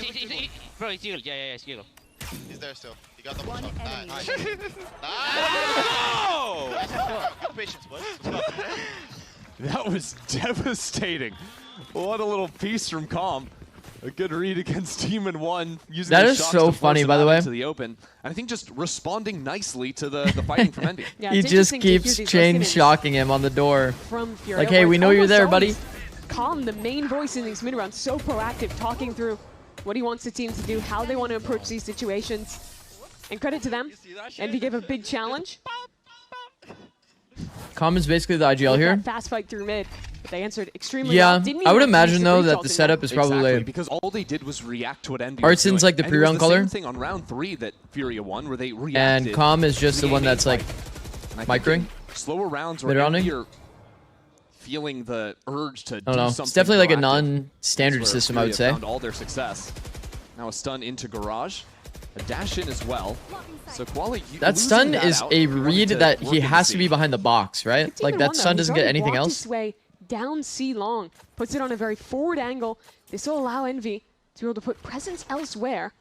Speaker 11: Bro, he's healed. Yeah, he's healed.
Speaker 12: He's there still. He got double shot. Nice.
Speaker 8: No!
Speaker 12: Good patience, boys.
Speaker 20: That was devastating. What a little piece from Calm. A good read against Demon 1. Using
Speaker 3: That
Speaker 20: the
Speaker 3: is
Speaker 20: shocks
Speaker 3: so
Speaker 20: to force
Speaker 3: funny,
Speaker 20: him
Speaker 3: by the
Speaker 20: out
Speaker 3: way.
Speaker 20: into the open. And I think just responding nicely to the fighting from Envy.
Speaker 16: Yeah,
Speaker 3: He
Speaker 16: it's
Speaker 3: just
Speaker 16: interesting to hear
Speaker 3: keeps
Speaker 16: these
Speaker 3: chain
Speaker 16: listenings
Speaker 3: shocking him on the door.
Speaker 16: from Fury,
Speaker 3: Like, hey,
Speaker 16: where
Speaker 3: we
Speaker 16: it's
Speaker 3: know you're
Speaker 16: almost
Speaker 3: there, buddy.
Speaker 16: always Calm, the main voice in these mid-rounds, so proactive, talking through what he wants the team to do, how they want to approach these situations. And credit to them. Envy gave a big challenge.
Speaker 3: Calm is basically the IGL here.
Speaker 16: That fast fight through mid. But they answered extremely well.
Speaker 3: Yeah,
Speaker 16: Didn't
Speaker 3: I would
Speaker 16: even have to
Speaker 3: imagine
Speaker 16: use
Speaker 3: though
Speaker 16: breach
Speaker 3: that
Speaker 16: ult
Speaker 3: the
Speaker 16: in
Speaker 3: setup is probably
Speaker 20: Exactly, because all they did was react to what Envy was
Speaker 3: Artsin's
Speaker 20: doing.
Speaker 3: like the
Speaker 20: And it was
Speaker 3: pre-round color.
Speaker 20: Same thing on round 3 that Furia won, where they reacted.
Speaker 3: And Calm is just
Speaker 20: to
Speaker 3: the one
Speaker 20: A
Speaker 3: that's like
Speaker 20: fight. And I think
Speaker 3: microing.
Speaker 20: in slower rounds where
Speaker 3: Mid-rounding.
Speaker 20: Envy are feeling the urge to
Speaker 3: I don't
Speaker 20: do
Speaker 3: know.
Speaker 20: something
Speaker 3: It's definitely like a
Speaker 20: proactive.
Speaker 3: non-standard
Speaker 20: That's where
Speaker 3: system, I would
Speaker 20: Furia
Speaker 3: say.
Speaker 20: found all their success. Now a stun into Garage. A dash in as well. So Koala,
Speaker 3: That stun
Speaker 20: losing
Speaker 3: is
Speaker 20: out,
Speaker 3: a
Speaker 20: he wanted
Speaker 3: read
Speaker 20: to
Speaker 3: that
Speaker 20: work
Speaker 3: he
Speaker 20: in the
Speaker 3: has to
Speaker 20: siege.
Speaker 3: be behind the box, right? Like that stun doesn't get anything else.
Speaker 16: His way down C long, puts it on a very forward angle. This will allow Envy to be able to put presence elsewhere.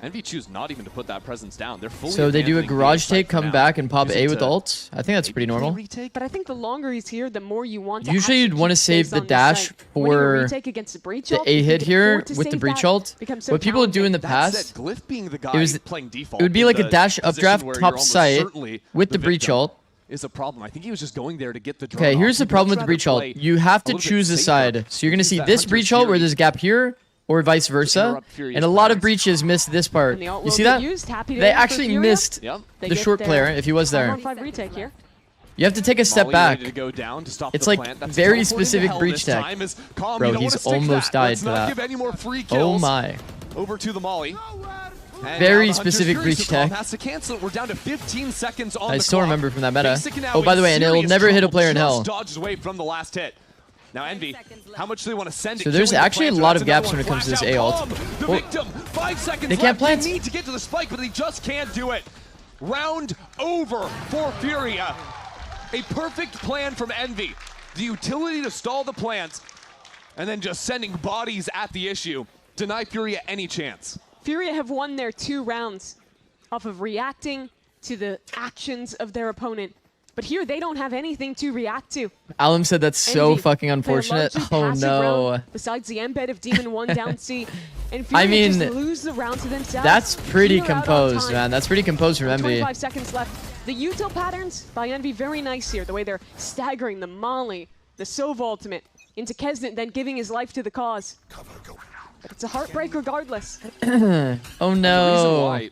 Speaker 20: Envy choose not even to put that presence down. They're fully
Speaker 3: So they do a
Speaker 20: abandoning
Speaker 3: garage
Speaker 20: B side
Speaker 3: take,
Speaker 20: for
Speaker 3: come
Speaker 20: now,
Speaker 3: back, and pop
Speaker 20: using
Speaker 3: A with
Speaker 20: to
Speaker 3: ult. I think that's pretty normal.
Speaker 16: But I think the longer he's here, the more you want to
Speaker 3: Usually you'd
Speaker 16: actually
Speaker 3: want to
Speaker 16: keep
Speaker 3: save
Speaker 16: space
Speaker 3: the
Speaker 16: on this
Speaker 3: dash
Speaker 16: site. Winning a
Speaker 3: for
Speaker 16: retake against the breach
Speaker 3: the
Speaker 16: ult,
Speaker 3: A
Speaker 16: if you
Speaker 3: hit
Speaker 16: can
Speaker 3: here
Speaker 16: afford to
Speaker 3: with the
Speaker 16: save
Speaker 3: breach
Speaker 16: that,
Speaker 3: ult.
Speaker 16: becomes so
Speaker 3: What people would do in the
Speaker 20: That
Speaker 3: past,
Speaker 20: said, Glyph being the guy
Speaker 3: it was
Speaker 20: playing default
Speaker 3: it would be
Speaker 20: in
Speaker 3: like a
Speaker 20: the
Speaker 3: dash
Speaker 20: position
Speaker 3: updraft
Speaker 20: where you're
Speaker 3: top
Speaker 20: almost
Speaker 3: site
Speaker 20: certainly
Speaker 3: with the breach
Speaker 20: victim
Speaker 3: ult.
Speaker 20: is a problem. I think he was just going there to get the drone
Speaker 3: Okay,
Speaker 20: off.
Speaker 3: here's the
Speaker 20: He'd
Speaker 3: problem with
Speaker 20: much
Speaker 3: the breach
Speaker 20: rather
Speaker 3: ult.
Speaker 20: play
Speaker 3: You have
Speaker 20: a
Speaker 3: to
Speaker 20: little bit
Speaker 3: choose a
Speaker 20: safer.
Speaker 3: side. So you're going to
Speaker 20: Use
Speaker 3: see
Speaker 20: that
Speaker 3: this
Speaker 20: Hunter
Speaker 3: breach ult where
Speaker 20: Fury.
Speaker 3: there's a gap here, or vice versa.
Speaker 20: interrupt Fury's
Speaker 3: And a lot of
Speaker 20: plans.
Speaker 3: breaches missed this part.
Speaker 16: And the ult
Speaker 3: You
Speaker 16: will
Speaker 3: see
Speaker 16: get
Speaker 3: that?
Speaker 16: used. Happy to
Speaker 3: They
Speaker 16: end for
Speaker 3: actually
Speaker 16: Furia.
Speaker 3: missed
Speaker 16: They
Speaker 3: the
Speaker 16: get
Speaker 3: short
Speaker 16: their
Speaker 3: player if he was there.
Speaker 16: 5-on-5 retake here.
Speaker 3: You have to take a step
Speaker 20: Molly
Speaker 3: back.
Speaker 20: ready to go down to stop
Speaker 3: It's
Speaker 20: the
Speaker 3: like
Speaker 20: plant. That's
Speaker 3: very
Speaker 20: teleporting to
Speaker 3: specific
Speaker 20: hell
Speaker 3: breach
Speaker 20: this
Speaker 3: tech.
Speaker 20: time as Calm,
Speaker 3: Bro,
Speaker 20: you don't
Speaker 3: he's
Speaker 20: wanna stick
Speaker 3: almost
Speaker 20: that.
Speaker 3: died
Speaker 20: Let's
Speaker 3: to
Speaker 20: not
Speaker 3: that.
Speaker 20: give any more free
Speaker 3: Oh
Speaker 20: kills.
Speaker 3: my.
Speaker 20: Over to the Molly. And
Speaker 3: Very
Speaker 20: now the Hunter's
Speaker 3: specific
Speaker 20: Fury,
Speaker 3: breach
Speaker 20: so Calm
Speaker 3: tech.
Speaker 20: has to cancel it. We're down to 15 seconds on
Speaker 3: I
Speaker 20: the
Speaker 3: still
Speaker 20: clock.
Speaker 3: remember from that meta.
Speaker 20: Basic now
Speaker 3: Oh, by the way, and it'll
Speaker 20: serious
Speaker 3: never hit a
Speaker 20: trouble,
Speaker 3: player in
Speaker 20: just
Speaker 3: hell.
Speaker 20: dodges away from the last hit. Now Envy, how much do they want to send it?
Speaker 3: So there's
Speaker 20: Killing the
Speaker 3: actually a
Speaker 20: planter,
Speaker 3: lot
Speaker 20: that's
Speaker 3: of gaps
Speaker 20: another
Speaker 3: when it
Speaker 20: one.
Speaker 3: comes to this
Speaker 20: Flash
Speaker 3: A
Speaker 20: out
Speaker 3: ult.
Speaker 20: Calm, the
Speaker 3: Well,
Speaker 20: victim. 5 seconds
Speaker 3: they can't
Speaker 20: left.
Speaker 3: plant.
Speaker 20: They need to get to the spike, but they just can't do it. Round over for Furia. A perfect plan from Envy. The utility to stall the plants, and then just sending bodies at the issue. Deny Furia any chance.
Speaker 16: Furia have won their 2 rounds off of reacting to the actions of their opponent. But here, they don't have anything to react to.
Speaker 3: Alum said that's so
Speaker 16: Envy
Speaker 3: fucking
Speaker 16: play a
Speaker 3: unfortunate.
Speaker 16: largely
Speaker 3: Oh
Speaker 16: passive
Speaker 3: no.
Speaker 16: round besides the embed of Demon 1 down C. And
Speaker 3: I
Speaker 16: Furia
Speaker 3: mean,
Speaker 16: just lose the round to themselves.
Speaker 3: That's pretty
Speaker 16: Here out on
Speaker 3: composed,
Speaker 16: time.
Speaker 3: man. That's pretty composed from Envy.
Speaker 16: 25 seconds left. The util patterns by Envy, very nice here. The way they're staggering the Molly, the Sova ultimate, into Kesnet, then giving his life to the cause. But it's a heartbreak regardless.
Speaker 3: Oh
Speaker 20: The reason
Speaker 3: no.
Speaker 20: why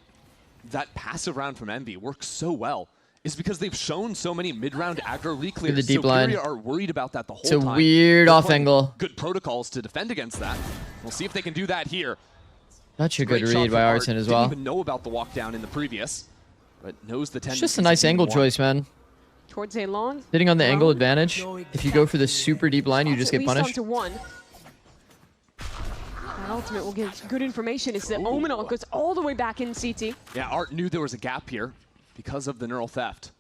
Speaker 20: that passive round from Envy works so well is because they've shown so many mid-round aggro re-clears.
Speaker 3: The deep
Speaker 20: so
Speaker 3: line.
Speaker 20: Furia are worried about that the whole
Speaker 3: It's a
Speaker 20: time.
Speaker 3: weird
Speaker 20: They're
Speaker 3: off
Speaker 20: playing
Speaker 3: angle.
Speaker 20: Good protocols to defend against that. We'll see if they can do that here.
Speaker 3: Such a
Speaker 20: Great
Speaker 3: good
Speaker 20: shot
Speaker 3: read
Speaker 20: from
Speaker 3: by
Speaker 20: Art.
Speaker 3: Artin as
Speaker 20: Didn't
Speaker 3: well.
Speaker 20: even know about the walk down in the previous, but knows the
Speaker 3: It's
Speaker 20: tendency.
Speaker 3: just a nice angle choice, man.
Speaker 16: towards a long.
Speaker 3: Sitting on the angle
Speaker 16: drone.
Speaker 3: advantage. If you go for the super deep line, you just get
Speaker 16: At least
Speaker 3: punished.
Speaker 16: onto one. That ultimate will give good information as the Omen ult goes all the way back in CT.
Speaker 20: Yeah, Art knew there was a gap here because of the neural theft.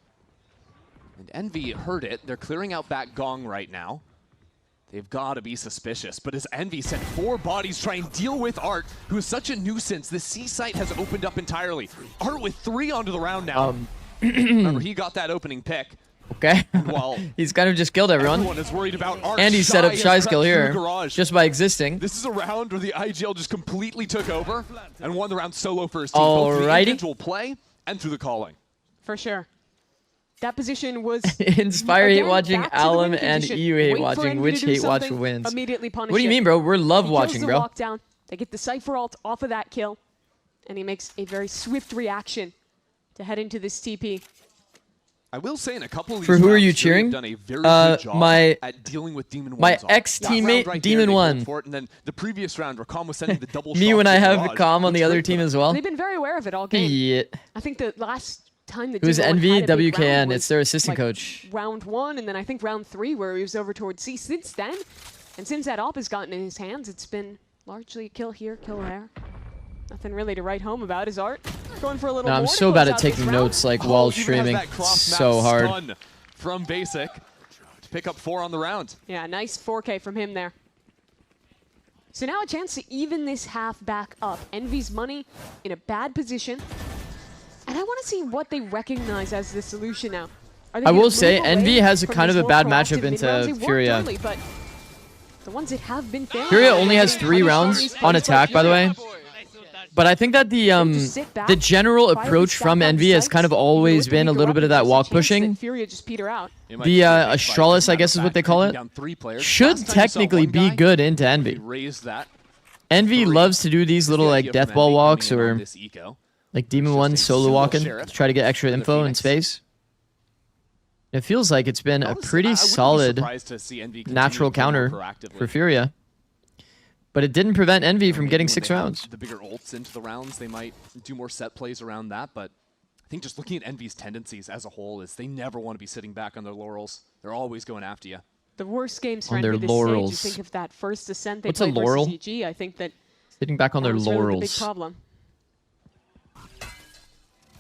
Speaker 20: And Envy heard it. They're clearing out back Gong right now. They've got to be suspicious. But as Envy sent 4 bodies try and deal with Art, who is such a nuisance, the C site has opened up entirely. Art with 3 onto the round now. Remember, he got that opening pick.
Speaker 3: Okay.
Speaker 20: Well,
Speaker 3: he's kind of just killed everyone.
Speaker 20: Everyone is worried about Art.
Speaker 3: And he set up Shy's kill here
Speaker 20: Garage.
Speaker 3: just by existing.
Speaker 20: This is a round where the IGL just completely took over and won the round solo for his team. Both through the
Speaker 3: Alrighty.
Speaker 20: individual play and through the calling.
Speaker 16: For sure. That position was
Speaker 3: Inspire hate
Speaker 16: again,
Speaker 3: watching,
Speaker 16: back to the
Speaker 3: Alum,
Speaker 16: win
Speaker 3: and
Speaker 16: condition.
Speaker 3: EU hate
Speaker 16: Wait for
Speaker 3: watching.
Speaker 16: Envy
Speaker 3: Which
Speaker 16: to do
Speaker 3: hate watch
Speaker 16: something,
Speaker 3: wins?
Speaker 16: Immediately punish
Speaker 3: What do you
Speaker 16: it.
Speaker 3: mean, bro? We're love
Speaker 16: He
Speaker 3: watching,
Speaker 16: kills
Speaker 3: bro.
Speaker 16: the lockdown. They get the Cypher ult off of that kill, and he makes a very swift reaction to head into this TP.
Speaker 20: I will say in a couple of these
Speaker 3: For who are
Speaker 20: rounds,
Speaker 3: you
Speaker 20: Fury have
Speaker 3: cheering?
Speaker 20: done a very good job
Speaker 3: my
Speaker 20: at dealing with Demon
Speaker 3: my
Speaker 20: 1's
Speaker 3: ex-teammate,
Speaker 20: right
Speaker 3: Demon
Speaker 20: there,
Speaker 3: 1.
Speaker 20: for it, and then the previous round where Calm was sending the double
Speaker 3: Me
Speaker 20: shot
Speaker 3: when
Speaker 20: to
Speaker 3: I have
Speaker 20: Garage,
Speaker 3: Calm on the
Speaker 20: looks
Speaker 3: other
Speaker 20: great
Speaker 3: team
Speaker 20: for
Speaker 3: as well.
Speaker 16: They've been very aware of it all game.
Speaker 3: Yeah.
Speaker 16: I think the last time that
Speaker 3: Who's
Speaker 16: Demon 1
Speaker 3: Envy?
Speaker 16: had a big
Speaker 3: WKN.
Speaker 16: round
Speaker 3: It's
Speaker 16: was,
Speaker 3: their assistant
Speaker 16: like,
Speaker 3: coach.
Speaker 16: Round 1, and then I think round 3 where he was over towards C. Since then, and since that op has gotten in his hands, it's been largely kill here, kill there. Nothing really to write home about. Is Art going for a little
Speaker 3: No,
Speaker 16: more
Speaker 3: I'm
Speaker 16: to
Speaker 3: so
Speaker 16: close
Speaker 3: bad at
Speaker 16: out this
Speaker 3: taking
Speaker 16: round?
Speaker 3: notes like while
Speaker 20: even has
Speaker 3: streaming.
Speaker 20: that cross-map
Speaker 3: So hard.
Speaker 20: stun from Basic to pick up 4 on the round.
Speaker 16: Yeah, nice 4K from him there. So now a chance to even this half back up. Envy's money in a bad position. And I want to see what they recognize as the solution now. Are they
Speaker 3: I
Speaker 16: gonna
Speaker 3: will say,
Speaker 16: move away
Speaker 3: Envy has a
Speaker 16: from
Speaker 3: kind
Speaker 16: these
Speaker 3: of a
Speaker 16: more
Speaker 3: bad
Speaker 16: proactive
Speaker 3: matchup
Speaker 16: mid-rounds?
Speaker 3: into
Speaker 16: They worked
Speaker 3: Furia.
Speaker 16: early, but the ones that have been failing.
Speaker 3: Furia only has
Speaker 16: getting
Speaker 3: 3
Speaker 16: punished
Speaker 3: rounds
Speaker 16: these
Speaker 3: on
Speaker 16: plays
Speaker 3: attack, by the way. But I think that the general approach from Envy has kind of always been a little bit of that walk pushing.
Speaker 16: Furia just peter out.
Speaker 3: The Astralis, I guess is what they call it, should technically be good into Envy.
Speaker 20: Raise that.
Speaker 3: Envy loves to do these little like death ball walks or like Demon 1 solo walking to try to get extra info in space. It feels like it's been a pretty solid natural counter for Furia. But it didn't prevent Envy from getting 6 rounds.
Speaker 20: The bigger ults into the rounds, they might do more set plays around that, but I think just looking at Envy's tendencies as a whole is they never want to be sitting back on their laurels. They're always going after you.
Speaker 16: The worst games for
Speaker 3: On their
Speaker 16: Envy this
Speaker 3: laurels.
Speaker 16: stage, you think of that first ascent they
Speaker 3: What's a
Speaker 16: played
Speaker 3: laurel?
Speaker 16: versus EG, I think that
Speaker 3: Sitting back on
Speaker 16: that
Speaker 3: their
Speaker 16: was really the big
Speaker 3: laurels.
Speaker 16: problem.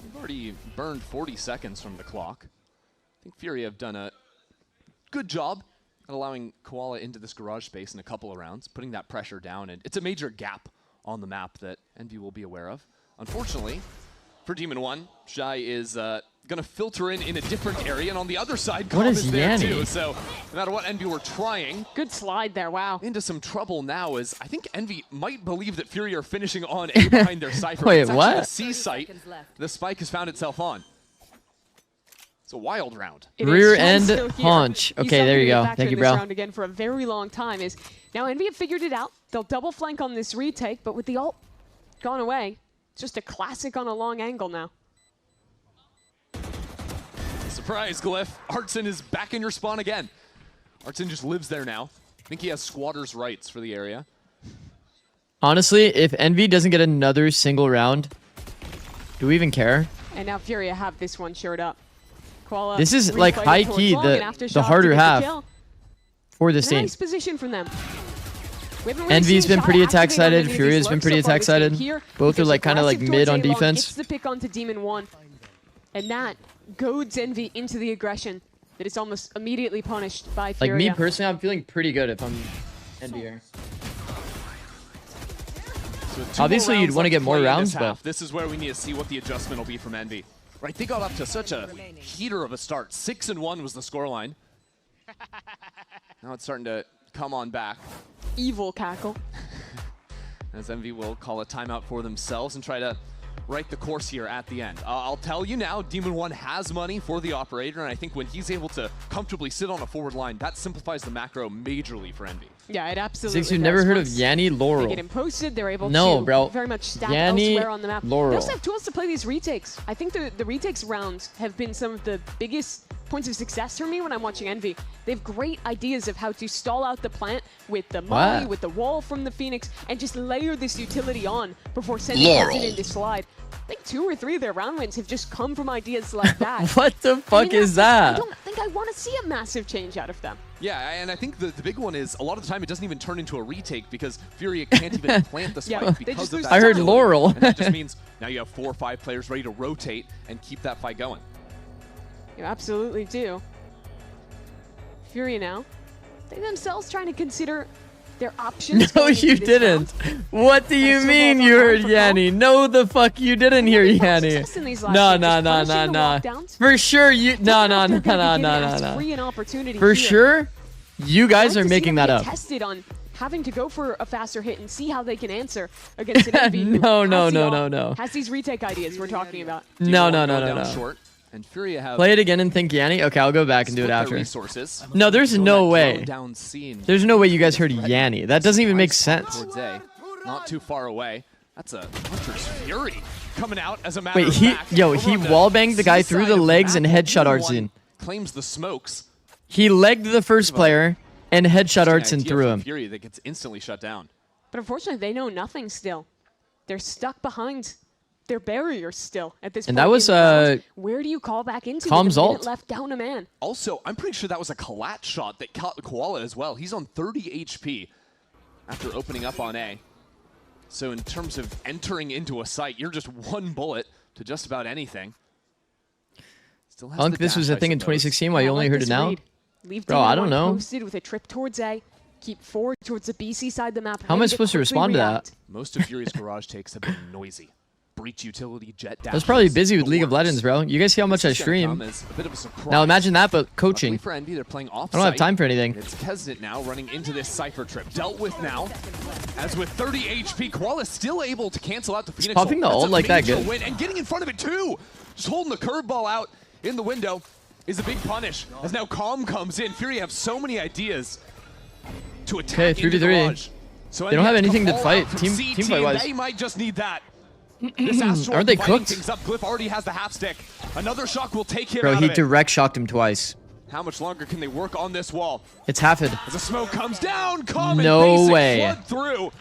Speaker 20: We've already burned 40 seconds from the clock. I think Fury have done a good job at allowing Koala into this garage space in a couple of rounds, putting that pressure down, and it's a major gap on the map that Envy will be aware of. Unfortunately, for Demon 1, Shy is going to filter in a different area, and on the other side,
Speaker 3: What
Speaker 20: Calm
Speaker 3: is
Speaker 20: there
Speaker 3: Yanni?
Speaker 20: too. So no matter what Envy were trying,
Speaker 16: good slide there. Wow,
Speaker 20: into some trouble now. Is I think Envy might believe that Fury are finishing on A behind their Cypher.
Speaker 3: Wait,
Speaker 20: It's actually
Speaker 3: what?
Speaker 20: the C site the spike has found itself on. It's a wild round.
Speaker 3: Rear end haunch. Okay, there you go. Thank you, bro.
Speaker 16: Round again for a very long time. Is now Envy have figured it out. They'll double flank on this retake, but with the ult gone away, it's just a classic on a long angle now.
Speaker 20: Surprise, Glyph. Artson is back in your spawn again. Artson just lives there now. I think he has squatter's rights for the area.
Speaker 3: Honestly, if Envy doesn't get another single round, do we even care?
Speaker 16: And now Furia have this one shored up. Koala
Speaker 3: This is like
Speaker 16: replayed
Speaker 3: high
Speaker 16: it towards
Speaker 3: key,
Speaker 16: long, and
Speaker 3: the
Speaker 16: Aftershock
Speaker 3: harder
Speaker 16: to get the
Speaker 3: half
Speaker 16: kill.
Speaker 3: for this team.
Speaker 16: Nice position from them. We haven't really
Speaker 3: Envy's
Speaker 16: seen
Speaker 3: been
Speaker 16: Shy
Speaker 3: pretty attack
Speaker 16: activate on any
Speaker 3: sided.
Speaker 16: of these
Speaker 3: Furia's been
Speaker 16: lurks
Speaker 3: pretty
Speaker 16: so far
Speaker 3: attack
Speaker 16: this game
Speaker 3: sided.
Speaker 16: here,
Speaker 3: Both are
Speaker 16: because
Speaker 3: like kind of like
Speaker 16: aggressive
Speaker 3: mid
Speaker 16: towards
Speaker 3: on
Speaker 16: A-Long
Speaker 3: defense.
Speaker 16: gets the pick onto Demon 1. And that goads Envy into the aggression that is almost immediately punished by
Speaker 3: Like
Speaker 16: Furia.
Speaker 3: me personally, I'm feeling pretty good if I'm Envy here.
Speaker 20: So 2
Speaker 3: Obviously,
Speaker 20: more
Speaker 3: you'd
Speaker 20: rounds
Speaker 3: want to
Speaker 20: left
Speaker 3: get more
Speaker 20: play in
Speaker 3: rounds,
Speaker 20: this
Speaker 3: but
Speaker 20: half. This is where we need to see what the adjustment will be from Envy. Right, they got up to such a heater of a start. 6-1 was the scoreline. Now it's starting to come on back.
Speaker 16: Evil cackle.
Speaker 20: As Envy will call a timeout for themselves and try to right the course here at the end. I'll tell you now, Demon 1 has money for the operator, and I think when he's able to comfortably sit on a forward line, that simplifies the macro majorly for Envy.
Speaker 16: Yeah, it absolutely
Speaker 3: Zikz, you've never heard of
Speaker 16: Once
Speaker 3: Yanni Laurel?
Speaker 16: They get him posted, they're able
Speaker 3: No,
Speaker 16: to
Speaker 3: bro.
Speaker 16: very much stack
Speaker 3: Yanni
Speaker 16: elsewhere on the map.
Speaker 3: Laurel.
Speaker 16: They also have tools to play these retakes. I think the retakes rounds have been some of the biggest points of success for me when I'm watching Envy. They have great ideas of how to stall out the plant with the molly, with the wall from the Phoenix, and just layer this utility on before sending it into slide. I think 2 or 3 of their round wins have just come from ideas like that.
Speaker 3: What the fuck is that?
Speaker 16: I don't think I want to see a massive change out of them.
Speaker 20: Yeah, and I think the big one is a lot of the time it doesn't even turn into a retake because Furia can't even plant the spike because of that.
Speaker 3: I heard Laurel.
Speaker 20: And that just means now you have 4 or 5 players ready to rotate and keep that fight going.
Speaker 16: You absolutely do. Furia now, they themselves trying to consider their options.
Speaker 3: No, you didn't. What do you mean you heard Yanni? No, the fuck you didn't hear Yanni. No. For sure you. No. For sure, you guys are making that up.
Speaker 16: Tested on having to go for a faster hit and see how they can answer against an envy.
Speaker 3: No.
Speaker 16: Has these retake ideas we're talking about.
Speaker 3: No.
Speaker 20: Short, and Furia have
Speaker 3: Play it again and think Yanni. Okay, I'll go back and do it after.
Speaker 20: Resources.
Speaker 3: No, there's no way.
Speaker 20: Down scene.
Speaker 3: There's no way you guys heard Yanni. That doesn't even make sense.
Speaker 20: Towards A, not too far away. That's a Hunter's Fury coming out as a matter
Speaker 3: Wait,
Speaker 20: of
Speaker 3: he
Speaker 20: fact.
Speaker 3: wallbanged the guy through the legs and headshot Artsin.
Speaker 20: Claims the smokes.
Speaker 3: He legged the first player and headshot Artsin through him.
Speaker 20: Fury that gets instantly shut down.
Speaker 16: But unfortunately, they know nothing still. They're stuck behind their barrier still at this point.
Speaker 3: And that was
Speaker 16: where do you call back into
Speaker 3: Calm's
Speaker 16: with a minute
Speaker 3: ult.
Speaker 16: left down a man?
Speaker 20: Also, I'm pretty sure that was a collat shot that caught Koala as well. He's on 30 HP after opening up on A. So in terms of entering into a site, you're just 1 bullet to just about anything. Still has
Speaker 3: Hunk,
Speaker 20: the
Speaker 3: this was
Speaker 20: dash,
Speaker 3: a thing
Speaker 20: I
Speaker 3: in
Speaker 20: suppose.
Speaker 3: 2016 while you only heard it now?
Speaker 16: Leave
Speaker 3: Bro, I don't
Speaker 16: Demon
Speaker 3: know.
Speaker 16: Posted with a trip towards A. Keep forward towards the BC side of the map.
Speaker 3: How am I
Speaker 16: ready
Speaker 3: supposed to
Speaker 16: quickly
Speaker 3: respond to
Speaker 16: react.
Speaker 3: that?
Speaker 20: Most of Fury's garage takes have been noisy. Breach utility, jet dash.
Speaker 3: I was probably busy with League of Legends, bro. You guys see how much I stream. Now imagine that, but coaching.
Speaker 20: For Envy, they're playing off
Speaker 3: I don't have time for anything.
Speaker 20: It's Kesnet now running into this Cypher trip. Dealt with now. As with 30 HP, Koala still able to cancel out the Phoenix.
Speaker 3: Popping the ult like that good.
Speaker 20: Win and getting in front of it too. Just holding the curveball out in the window is a big punish. As now Calm comes in. Fury have so many ideas to attack.
Speaker 3: Okay, 3v3.
Speaker 20: So
Speaker 3: They don't have anything to
Speaker 20: all
Speaker 3: fight,
Speaker 20: out from
Speaker 3: team
Speaker 20: CT,
Speaker 3: fight wise.
Speaker 20: They might just need that. This Astral
Speaker 3: Aren't they
Speaker 20: dividing
Speaker 3: cooked?
Speaker 20: things up. Glyph already has the half stick. Another shock will take him
Speaker 3: Bro,
Speaker 20: out
Speaker 3: he
Speaker 20: of it.
Speaker 3: direct shocked him twice.
Speaker 20: How much longer can they work on this wall?
Speaker 3: It's half it.
Speaker 20: As the smoke comes down, Calm
Speaker 3: No
Speaker 20: and Basic
Speaker 3: way.
Speaker 20: flood through.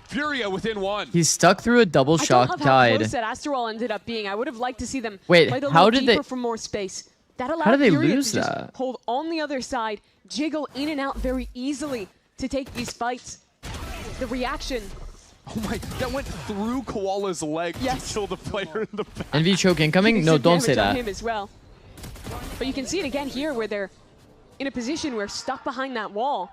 Speaker 20: Furia within 1.
Speaker 3: He's stuck through a double
Speaker 16: I
Speaker 3: shock,
Speaker 16: don't love how
Speaker 3: died.
Speaker 16: close that Astral ended up being. I would have liked to see them
Speaker 3: Wait,
Speaker 16: play a
Speaker 3: how
Speaker 16: little
Speaker 3: did
Speaker 16: deeper
Speaker 3: they-
Speaker 16: for more space. That allowed
Speaker 3: How did they
Speaker 16: Furia
Speaker 3: lose
Speaker 16: to just
Speaker 3: that?
Speaker 16: hold on the other side, jiggle in and out very easily to take these fights. The reaction.
Speaker 20: Oh my, that went through Koala's leg to kill the player in the back.
Speaker 3: NV choke incoming? No,
Speaker 16: Some
Speaker 3: don't say
Speaker 16: damage on
Speaker 3: that.
Speaker 16: him as well. But you can see it again here where they're in a position where stuck behind that wall.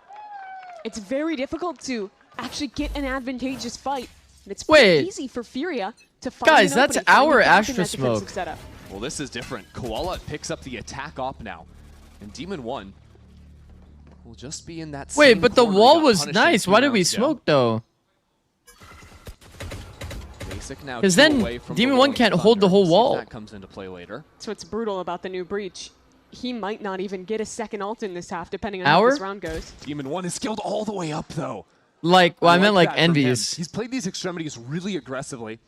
Speaker 16: It's very difficult to actually get an advantageous fight. And it's
Speaker 3: Wait.
Speaker 16: pretty easy for Furia to find
Speaker 3: Guys,
Speaker 16: an
Speaker 3: that's
Speaker 16: opening, finding
Speaker 3: our
Speaker 16: a gap in
Speaker 3: Astra
Speaker 16: that defensive
Speaker 3: smoke.
Speaker 16: setup.
Speaker 20: Well, this is different. Koala picks up the attack op now. And Demon 1 will just be in that
Speaker 3: Wait,
Speaker 20: same
Speaker 3: but the
Speaker 20: corner he
Speaker 3: wall
Speaker 20: got
Speaker 3: was
Speaker 20: punished in
Speaker 3: nice.
Speaker 20: 2
Speaker 3: Why did we
Speaker 20: rounds ago.
Speaker 3: smoke though?
Speaker 20: Basic now
Speaker 3: Because
Speaker 20: 2
Speaker 3: then
Speaker 20: away from
Speaker 3: Demon
Speaker 20: the
Speaker 3: 1
Speaker 20: Rolling
Speaker 3: can't hold the
Speaker 20: Thunder.
Speaker 3: whole
Speaker 20: See if
Speaker 3: wall.
Speaker 20: that comes into play later.
Speaker 16: That's what's brutal about the new breach. He might not even get a second ult in this half, depending on
Speaker 3: Hour?
Speaker 16: how this round goes.
Speaker 20: Demon 1 is skilled all the way up, though.
Speaker 3: Like, well, I meant like
Speaker 20: that from him.
Speaker 3: envies.
Speaker 20: He's played these extremities really aggressively.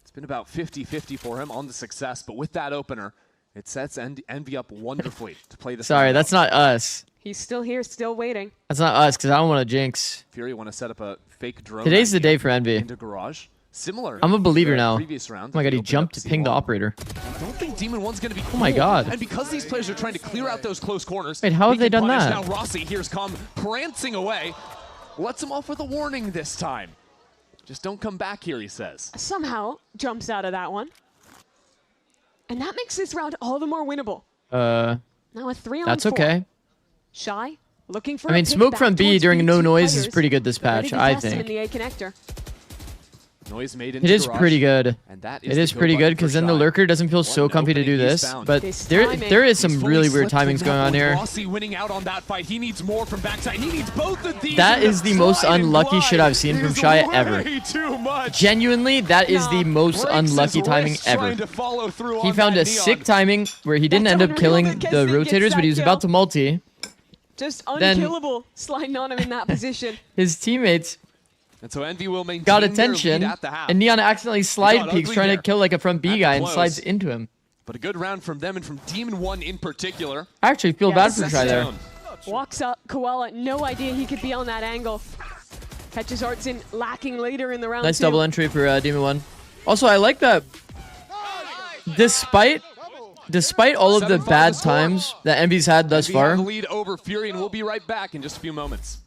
Speaker 20: It's been about 50-50 for him on the success, but with that opener, it sets Envy up wonderfully to play this.
Speaker 3: Sorry,
Speaker 20: round
Speaker 3: that's
Speaker 20: out.
Speaker 3: not us.
Speaker 16: He's still here, still waiting.
Speaker 3: That's not us, because I don't want to jinx.
Speaker 20: Fury want to set up a fake drone.
Speaker 3: Today's the
Speaker 20: idea
Speaker 3: day for Envy.
Speaker 20: Into garage. Similar.
Speaker 3: I'm a believer
Speaker 20: to the
Speaker 3: now.
Speaker 20: Previous round,
Speaker 3: Oh my god, he
Speaker 20: opened
Speaker 3: jumped
Speaker 20: up
Speaker 3: to ping the
Speaker 20: C1.
Speaker 3: operator.
Speaker 20: I don't think Demon 1's going to be
Speaker 3: Oh my
Speaker 20: cool.
Speaker 3: god.
Speaker 20: And because these players are trying to clear out those close corners.
Speaker 3: Wait, how have they done
Speaker 20: punish.
Speaker 3: that?
Speaker 20: Now Rossi, here's Calm prancing away. Lets him off with a warning this time. Just don't come back here, he says.
Speaker 16: Somehow jumps out of that one. And that makes this round all the more winnable. Now a 3-on-4.
Speaker 3: That's okay.
Speaker 16: Shy, looking for
Speaker 3: I mean,
Speaker 16: a pick
Speaker 3: smoke
Speaker 16: back
Speaker 3: from B
Speaker 16: towards
Speaker 3: during no
Speaker 16: B2
Speaker 3: noise is
Speaker 16: players.
Speaker 3: pretty good this
Speaker 16: They're ready
Speaker 3: patch,
Speaker 16: to
Speaker 3: I
Speaker 16: test him in
Speaker 3: think.
Speaker 16: the A connector.
Speaker 20: Noise made
Speaker 3: It
Speaker 20: into
Speaker 3: is
Speaker 20: garage,
Speaker 3: pretty good.
Speaker 20: and that
Speaker 3: It is
Speaker 20: the
Speaker 3: pretty
Speaker 20: go
Speaker 3: good
Speaker 20: button
Speaker 3: because
Speaker 20: for
Speaker 3: then the
Speaker 20: Shy.
Speaker 3: lurker doesn't feel so
Speaker 20: One
Speaker 3: comfy to do
Speaker 20: opening
Speaker 3: this.
Speaker 20: eastbound.
Speaker 3: But
Speaker 16: This
Speaker 3: there
Speaker 16: timing.
Speaker 3: is some
Speaker 20: He's fully
Speaker 3: really weird
Speaker 20: slipped
Speaker 3: timings
Speaker 20: from
Speaker 3: going
Speaker 20: that
Speaker 3: on
Speaker 20: one.
Speaker 3: here.
Speaker 20: Rossi winning out on that fight. He needs more from backside. He needs both of these.
Speaker 3: That
Speaker 20: in
Speaker 3: is the most
Speaker 20: slide and
Speaker 3: unlucky
Speaker 20: glide.
Speaker 3: shit I've seen
Speaker 20: It
Speaker 3: from
Speaker 20: is
Speaker 3: Shy
Speaker 20: way
Speaker 3: ever.
Speaker 20: Too much.
Speaker 3: Genuinely, that is the most
Speaker 20: Breaks
Speaker 3: unlucky
Speaker 20: his
Speaker 3: timing
Speaker 20: wrist
Speaker 3: ever.
Speaker 20: trying to follow through
Speaker 3: He
Speaker 20: on
Speaker 3: found
Speaker 20: that
Speaker 3: a
Speaker 20: neon.
Speaker 3: sick timing where he didn't end up killing the rotators, but he was about to multi.
Speaker 16: Just
Speaker 3: then
Speaker 16: unkillable, sliding on him in that position.
Speaker 3: his teammates
Speaker 20: And so Envy will maintain
Speaker 3: got
Speaker 20: their
Speaker 3: attention,
Speaker 20: lead at the half.
Speaker 3: and Neon accidentally slide
Speaker 20: got
Speaker 3: peeks
Speaker 20: ugly
Speaker 3: trying
Speaker 20: there
Speaker 3: to kill like a front B
Speaker 20: at
Speaker 3: guy
Speaker 20: the
Speaker 3: and
Speaker 20: close.
Speaker 3: slides into him.
Speaker 20: But a good round from them and from Demon 1 in particular.
Speaker 3: I actually feel bad for Try there.
Speaker 16: Walks up, Koala, no idea he could be on that angle. Catches Artson lacking later in the round.
Speaker 3: Nice
Speaker 16: two.
Speaker 3: double entry for Demon 1. Also, I like that despite all of the
Speaker 20: 7-5
Speaker 3: bad
Speaker 20: the score.
Speaker 3: times that Envy's had thus
Speaker 20: Envy have
Speaker 3: far,
Speaker 20: the lead over Fury, and we'll be right back in just a few moments.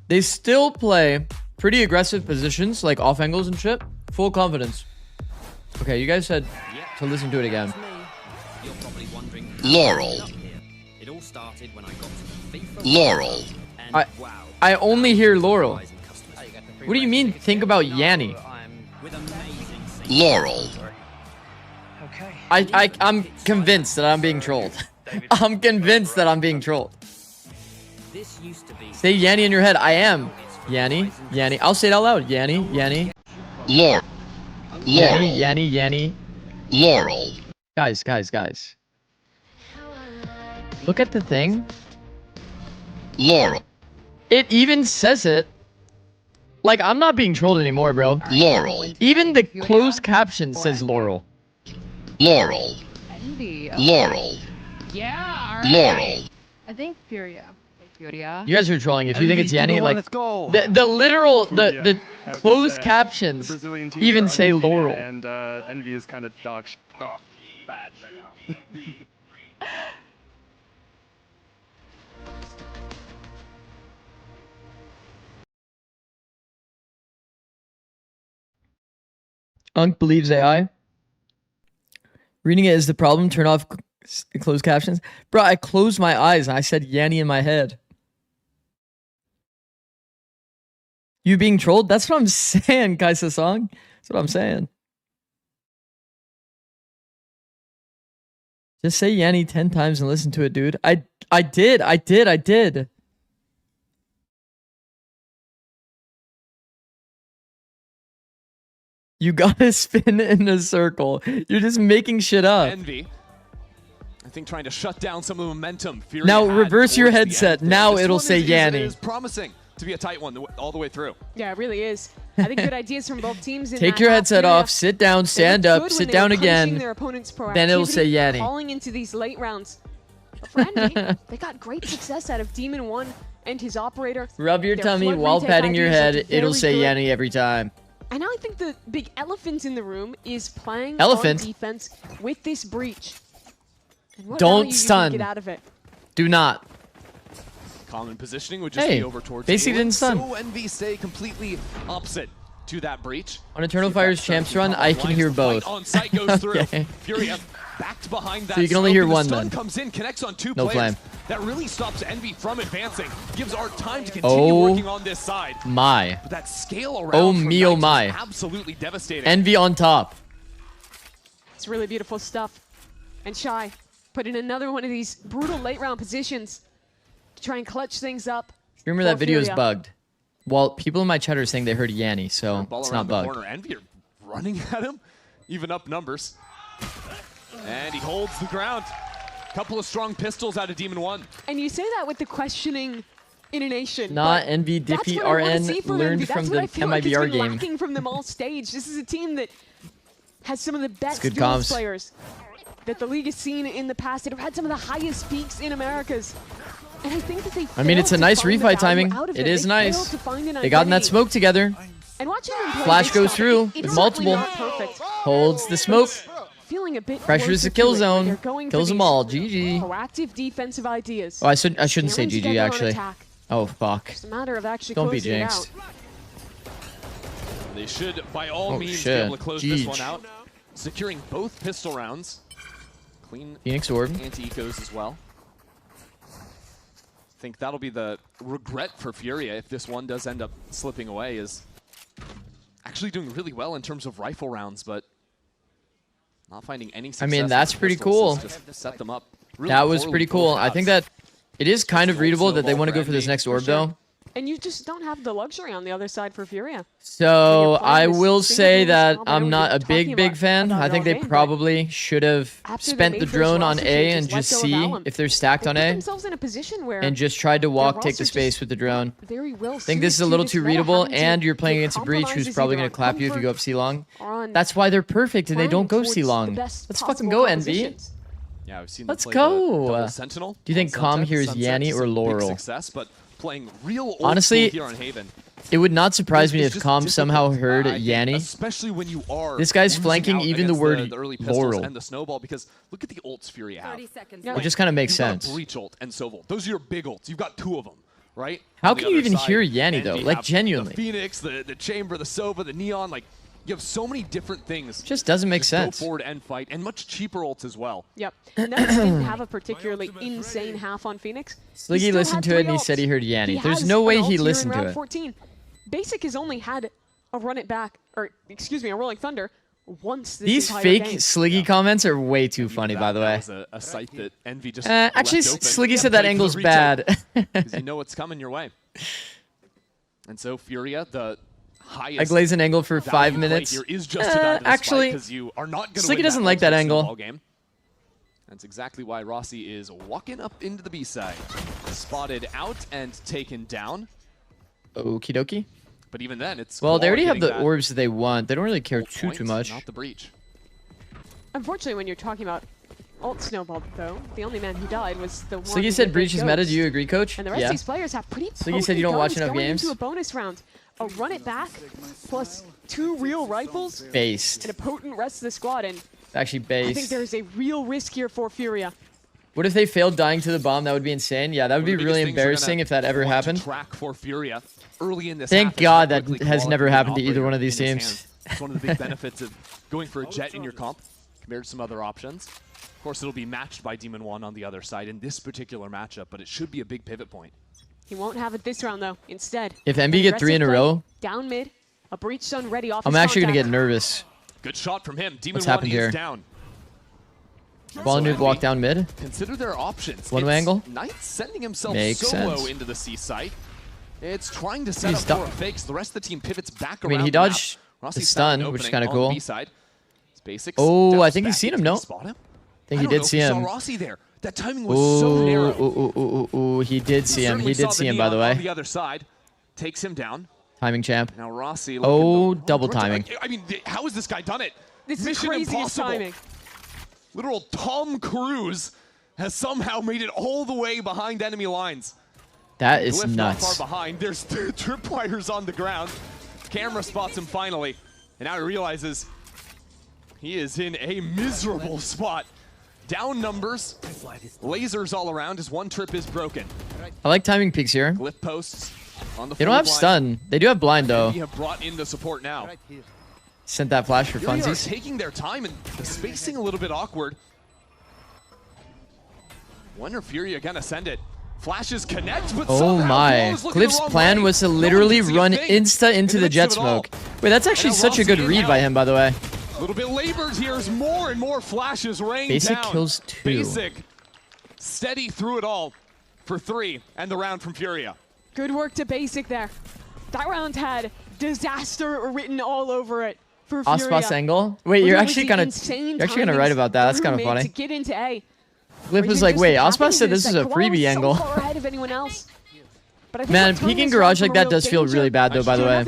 Speaker 3: they still play pretty aggressive positions, like off angles and shit. Full confidence. Okay, you guys said to listen to it again.
Speaker 7: You're probably wondering
Speaker 3: Laurel.
Speaker 7: It all started when I got to FIFA.
Speaker 3: Laurel. I only hear Laurel. What do you mean, think about Yanni? Laurel. I'm convinced that I'm being trolled. I'm convinced that I'm being trolled.
Speaker 7: This used to be
Speaker 3: Say Yanni in your head. I am. Yanni. Yanni. I'll say it out loud. Yanni. Yanni. Laurel. Yanni. Yanni. Yanni. Laurel. Guys. Look at the thing. Laurel. It even says it. Like, I'm not being trolled anymore, bro. Laurel. Even the closed caption says Laurel. Laurel. Laurel.
Speaker 18: Yeah.
Speaker 3: Laurel.
Speaker 18: I think Furia. Furia.
Speaker 3: You guys are trolling. If you think it's Yanni, like the literal the closed captions even say Laurel.
Speaker 23: And Envy is kind of dog shit. Oh, bad right now.
Speaker 3: Unk believes AI. Reading it is the problem. Turn off closed captions. Bro, I closed my eyes and I said Yanni in my head. You being trolled? That's what I'm saying, Kaisa Song. That's what I'm saying. Just say Yanni 10 times and listen to it, dude. I did. You gotta spin in a circle. You're just making shit up.
Speaker 20: Envy, I think, trying to shut down some of the momentum Fury
Speaker 3: Now
Speaker 20: had
Speaker 3: reverse your
Speaker 20: towards the
Speaker 3: headset.
Speaker 20: end there.
Speaker 3: Now
Speaker 20: This
Speaker 3: it'll
Speaker 20: one
Speaker 3: say Yanni.
Speaker 20: is promising to be a tight one all the way through.
Speaker 16: Yeah, it really is. I think good ideas from both teams. In
Speaker 3: Take
Speaker 16: that
Speaker 3: your
Speaker 16: half.
Speaker 3: headset
Speaker 16: Furia,
Speaker 3: off, sit down,
Speaker 16: they
Speaker 3: stand
Speaker 16: looked
Speaker 3: up,
Speaker 16: good when
Speaker 3: sit
Speaker 16: they
Speaker 3: down
Speaker 16: were punishing
Speaker 3: again.
Speaker 16: their opponent's
Speaker 3: Then it'll say
Speaker 16: proactivity,
Speaker 3: Yanni.
Speaker 16: Calling into these late rounds. But for Envy, they got great success out of Demon 1 and his operator.
Speaker 3: Rub your
Speaker 16: Their
Speaker 3: tummy
Speaker 16: flood
Speaker 3: while
Speaker 16: retake
Speaker 3: patting your
Speaker 16: ideas
Speaker 3: head.
Speaker 16: looked
Speaker 3: It'll
Speaker 16: very
Speaker 3: say
Speaker 16: good.
Speaker 3: Yanni every time.
Speaker 16: And now I think the big elephant in the room is playing
Speaker 3: Elephant?
Speaker 16: on defense with this breach. And what
Speaker 3: Don't
Speaker 16: value you
Speaker 3: stun.
Speaker 16: can get out of it.
Speaker 3: Do not.
Speaker 20: Common positioning would just
Speaker 3: Hey,
Speaker 20: be over towards
Speaker 3: basically
Speaker 20: England,
Speaker 3: didn't stun.
Speaker 20: So Envy stay completely opposite to that breach.
Speaker 3: On Eternal Fire's champs run, I can hear both.
Speaker 20: On site goes through.
Speaker 3: Okay.
Speaker 20: Furia backed behind that.
Speaker 3: So you can only
Speaker 20: smoke,
Speaker 3: hear
Speaker 20: and the
Speaker 3: one
Speaker 20: stun
Speaker 3: then.
Speaker 20: comes in, connects on two
Speaker 3: No
Speaker 20: players.
Speaker 3: flame.
Speaker 20: That really stops Envy from advancing. Gives Art time to continue working on this side.
Speaker 3: My.
Speaker 20: But that scale around
Speaker 3: Oh
Speaker 20: from
Speaker 3: me, oh
Speaker 20: Zikz
Speaker 3: my.
Speaker 20: is absolutely devastating.
Speaker 3: Envy on top.
Speaker 16: It's really beautiful stuff. And Shy put in another one of these brutal late round positions to try and clutch things up.
Speaker 3: Remember that
Speaker 16: for
Speaker 3: video is
Speaker 16: Furia.
Speaker 3: bugged. Well, people in my chat are saying they heard Yanni, so
Speaker 20: Ball
Speaker 3: it's
Speaker 20: around
Speaker 3: not
Speaker 20: the
Speaker 3: bugged.
Speaker 20: corner. Envy are running at him, even up numbers. And he holds the ground. Couple of strong pistols out of Demon 1.
Speaker 16: And you say that with the questioning intonation.
Speaker 3: Not
Speaker 16: but
Speaker 3: Envy
Speaker 16: that's
Speaker 3: Dippy
Speaker 16: what I wanna
Speaker 3: RN
Speaker 16: see from
Speaker 3: learned
Speaker 16: Envy.
Speaker 3: from
Speaker 16: That's
Speaker 3: the
Speaker 16: what I feel like has
Speaker 3: MIBR
Speaker 16: been
Speaker 3: game.
Speaker 16: lacking from them all stage. This is a team that has some of the best
Speaker 3: good
Speaker 16: duels
Speaker 3: comms.
Speaker 16: players that the league has seen in the past. They've had some of the highest peaks in Americas. And I think that they
Speaker 3: I mean, it's a
Speaker 16: failed to
Speaker 3: nice
Speaker 16: find the
Speaker 3: refight
Speaker 16: value
Speaker 3: timing.
Speaker 16: out of
Speaker 3: It is
Speaker 16: They
Speaker 3: nice.
Speaker 16: failed to find an
Speaker 3: They got in that
Speaker 16: identity.
Speaker 3: smoke together.
Speaker 16: And watching them play,
Speaker 3: Flash
Speaker 16: they
Speaker 3: goes
Speaker 16: stop.
Speaker 3: through
Speaker 16: It's
Speaker 3: with
Speaker 16: certainly
Speaker 3: multiple.
Speaker 16: not perfect.
Speaker 3: Holds the smoke.
Speaker 16: Feeling a bit
Speaker 3: Pressures
Speaker 16: closer
Speaker 3: the kill
Speaker 16: to it,
Speaker 3: zone.
Speaker 16: they're going for
Speaker 3: Kills them
Speaker 16: these
Speaker 3: all. GG.
Speaker 16: Proactive defensive ideas.
Speaker 3: Oh, I shouldn't say
Speaker 16: Staring
Speaker 3: GG
Speaker 16: together on
Speaker 3: actually.
Speaker 16: attack.
Speaker 3: Oh fuck.
Speaker 16: It's a matter of actually
Speaker 3: Don't be
Speaker 16: closing it
Speaker 3: jinxed.
Speaker 16: out.
Speaker 20: They should, by all
Speaker 3: Oh,
Speaker 20: means,
Speaker 3: shit.
Speaker 20: be able to close this
Speaker 3: Jeej.
Speaker 20: one out. Securing both pistol rounds. Clean
Speaker 3: Phoenix Orb.
Speaker 20: anti-ecos as well. I think that'll be the regret for Furia if this one does end up slipping away, is actually doing really well in terms of rifle rounds, but not finding any success.
Speaker 3: I mean,
Speaker 20: with
Speaker 3: that's
Speaker 20: the
Speaker 3: pretty
Speaker 20: pistols.
Speaker 3: cool.
Speaker 20: Just set them up really
Speaker 3: That was
Speaker 20: poorly
Speaker 3: pretty
Speaker 20: both
Speaker 3: cool. I
Speaker 20: halves.
Speaker 3: think that it is kind of
Speaker 20: Old
Speaker 3: readable that they
Speaker 20: snowball
Speaker 3: want to
Speaker 20: for
Speaker 3: go for this
Speaker 20: Envy,
Speaker 3: next
Speaker 20: for
Speaker 3: orb
Speaker 20: sure.
Speaker 3: though.
Speaker 16: And you just don't have the luxury on the other side for Furia.
Speaker 3: So I will say that I'm not a big fan. I think they probably should have spent the drone on A and just see if they're stacked on A.
Speaker 16: Themselves in a position where
Speaker 3: And just tried to take the space with the drone. I think this is a little too readable, and you're playing against a Breach who's probably going to clap you if you go up C long. That's why they're perfect, and they don't go C long. Let's fucking go, Envy.
Speaker 20: Yeah, we've seen
Speaker 3: Let's
Speaker 20: them play the
Speaker 3: go.
Speaker 20: double Sentinel.
Speaker 3: Do you think Calm here is Yanni or Laurel?
Speaker 20: Success, but playing real old
Speaker 3: Honestly,
Speaker 20: school here on Haven.
Speaker 3: It would not surprise me if Calm somehow heard Yanni.
Speaker 20: Especially when you are
Speaker 3: this guy's flanking even the word
Speaker 20: the early
Speaker 3: Laurel.
Speaker 20: And the snowball, because look at the ults Fury have.
Speaker 3: It just kind of makes sense.
Speaker 20: Breach ult and Sovol. Those are your big ults. You've got 2 of them, right?
Speaker 3: How can you even hear Yanni though? Like genuinely.
Speaker 20: The Phoenix, the Chamber, the Sova, the Neon, like you have so many different things.
Speaker 3: Just doesn't make sense.
Speaker 20: Go forward and fight, and much cheaper ults as well.
Speaker 16: Yep. Nets didn't have a particularly insane half on Phoenix.
Speaker 3: Sliggy listened to it and he said he heard Yanni. There's no way he listened to it.
Speaker 16: 14. Basic has only had a run it back, or excuse me, a Rolling Thunder once this
Speaker 3: These fake Sliggy comments are way too funny, by the way.
Speaker 20: Was a site that Envy just
Speaker 3: actually, Sliggy said that angle's bad.
Speaker 20: Because you know what's coming your way. And so Furia, the highest.
Speaker 3: I glaze an angle for 5 minutes.
Speaker 20: Here is just about
Speaker 3: actually,
Speaker 20: you are not
Speaker 3: Sliggy doesn't like that angle.
Speaker 20: Game. That's exactly why Rossi is walking up into the B side. Spotted out and taken down.
Speaker 3: Okie dokie.
Speaker 20: But even then, it's
Speaker 3: well, they already have the orbs that they want. They don't really care too much.
Speaker 20: Not the breach.
Speaker 16: Unfortunately, when you're talking about ult snowball, though, the only man who died was the one.
Speaker 3: Sliggy said breach is meta. Do you agree, Coach?
Speaker 16: And the rest of these players have pretty.
Speaker 3: Sliggy said you don't watch enough games.
Speaker 16: Into a bonus round, a run it back, plus 2 real rifles.
Speaker 3: Based.
Speaker 16: And a potent rest of the squad, and
Speaker 3: actually based.
Speaker 16: I think there's a real risk here for Furia.
Speaker 3: What if they failed dying to the bomb? That would be insane. Yeah, that would be really embarrassing if that ever happened.
Speaker 20: Track for Furia early in this.
Speaker 3: Thank God that has never happened to either one of these teams.
Speaker 20: It's one of the big benefits of going for a Jet in your comp compared to some other options. Of course, it'll be matched by Demon 1 on the other side in this particular matchup, but it should be a big pivot point.
Speaker 16: He won't have it this round, though. Instead,
Speaker 3: if MB get 3 in a row,
Speaker 16: down mid, a breach zone ready off.
Speaker 3: I'm actually gonna get nervous.
Speaker 20: Good shot from him. Demon
Speaker 3: What's
Speaker 20: 1
Speaker 3: happened here?
Speaker 20: Down.
Speaker 3: Ball noob walk down mid.
Speaker 20: Consider their options.
Speaker 3: One-way angle.
Speaker 20: Knight sending himself
Speaker 3: Makes
Speaker 20: solo
Speaker 3: sense.
Speaker 20: into the C site. It's trying to set up for a fake, so the rest of the team pivots back around.
Speaker 3: I mean, he dodged the stun, which is kind of cool.
Speaker 20: Basics.
Speaker 3: Oh, I think he's seen him. No,
Speaker 20: spot him?
Speaker 3: I think he did see him.
Speaker 20: Saw Rossi there. That timing was so narrow.
Speaker 3: Ooh, he did see him. He did see him, by the way.
Speaker 20: On the other side, takes him down.
Speaker 3: Timing champ.
Speaker 20: Now Rossi.
Speaker 3: Oh, double timing.
Speaker 20: I mean, how has this guy done it?
Speaker 16: This
Speaker 20: Mission
Speaker 16: is crazy
Speaker 20: impossible.
Speaker 16: timing.
Speaker 20: Literal Tom Cruise has somehow made it all the way behind enemy lines.
Speaker 3: That is
Speaker 20: Glyph
Speaker 3: nuts.
Speaker 20: Not far behind. There's tripwires on the ground. Camera spots him finally, and now he realizes he is in a miserable spot. Down numbers, lasers all around. His one trip is broken.
Speaker 3: I like timing peaks here.
Speaker 20: Glyph posts on the.
Speaker 3: They don't have stun. They do have blind though.
Speaker 20: They have brought in the support now.
Speaker 3: Sent that flash for
Speaker 20: Fury are
Speaker 3: funsies.
Speaker 20: taking their time and the spacing a little bit awkward. Wonder if Fury are gonna send it. Flashes connect, but
Speaker 3: oh my. Glyph's plan was to literally run insta into the jet smoke. Wait, that's actually such a good read by him, by the way.
Speaker 20: A little bit labored here as more and more flashes rain
Speaker 3: Basic
Speaker 20: down.
Speaker 3: kills 2.
Speaker 20: Basic steady through it all for 3 and the round from Furia.
Speaker 16: Good work to Basic there. That round had disaster written all over it for Furia.
Speaker 3: Ospas angle. Wait, you're actually gonna write about that. That's kind of funny.
Speaker 16: To get into A.
Speaker 3: Glyph was like, wait, Ospas said this is a freebie angle.
Speaker 16: So far ahead of anyone else.
Speaker 3: Man, peeking garage like that does feel really bad though, by the way.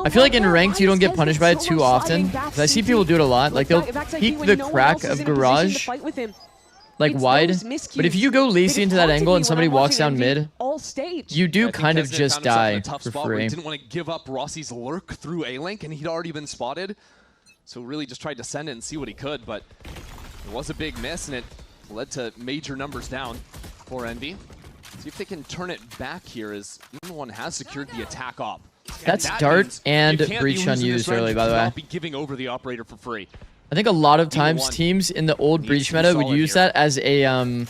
Speaker 3: I feel like in ranked you don't get punished by it too often. Because I see people do it a lot. Like they'll peek the crack of garage like wide. But if you go lazy into that angle and somebody walks down mid, you do kind of just die for free.
Speaker 20: He didn't want to give up Rossi's lurk through A-Link, and he'd already been spotted. So really just tried to send it and see what he could, but it was a big miss, and it led to major numbers down for Envy. See if they can turn it back here, as Demon 1 has secured the attack op.
Speaker 3: That's dart and breach unused early, by the way.
Speaker 20: Be giving over the operator for free.
Speaker 3: I think a lot of times teams in the old breach meta would use that as a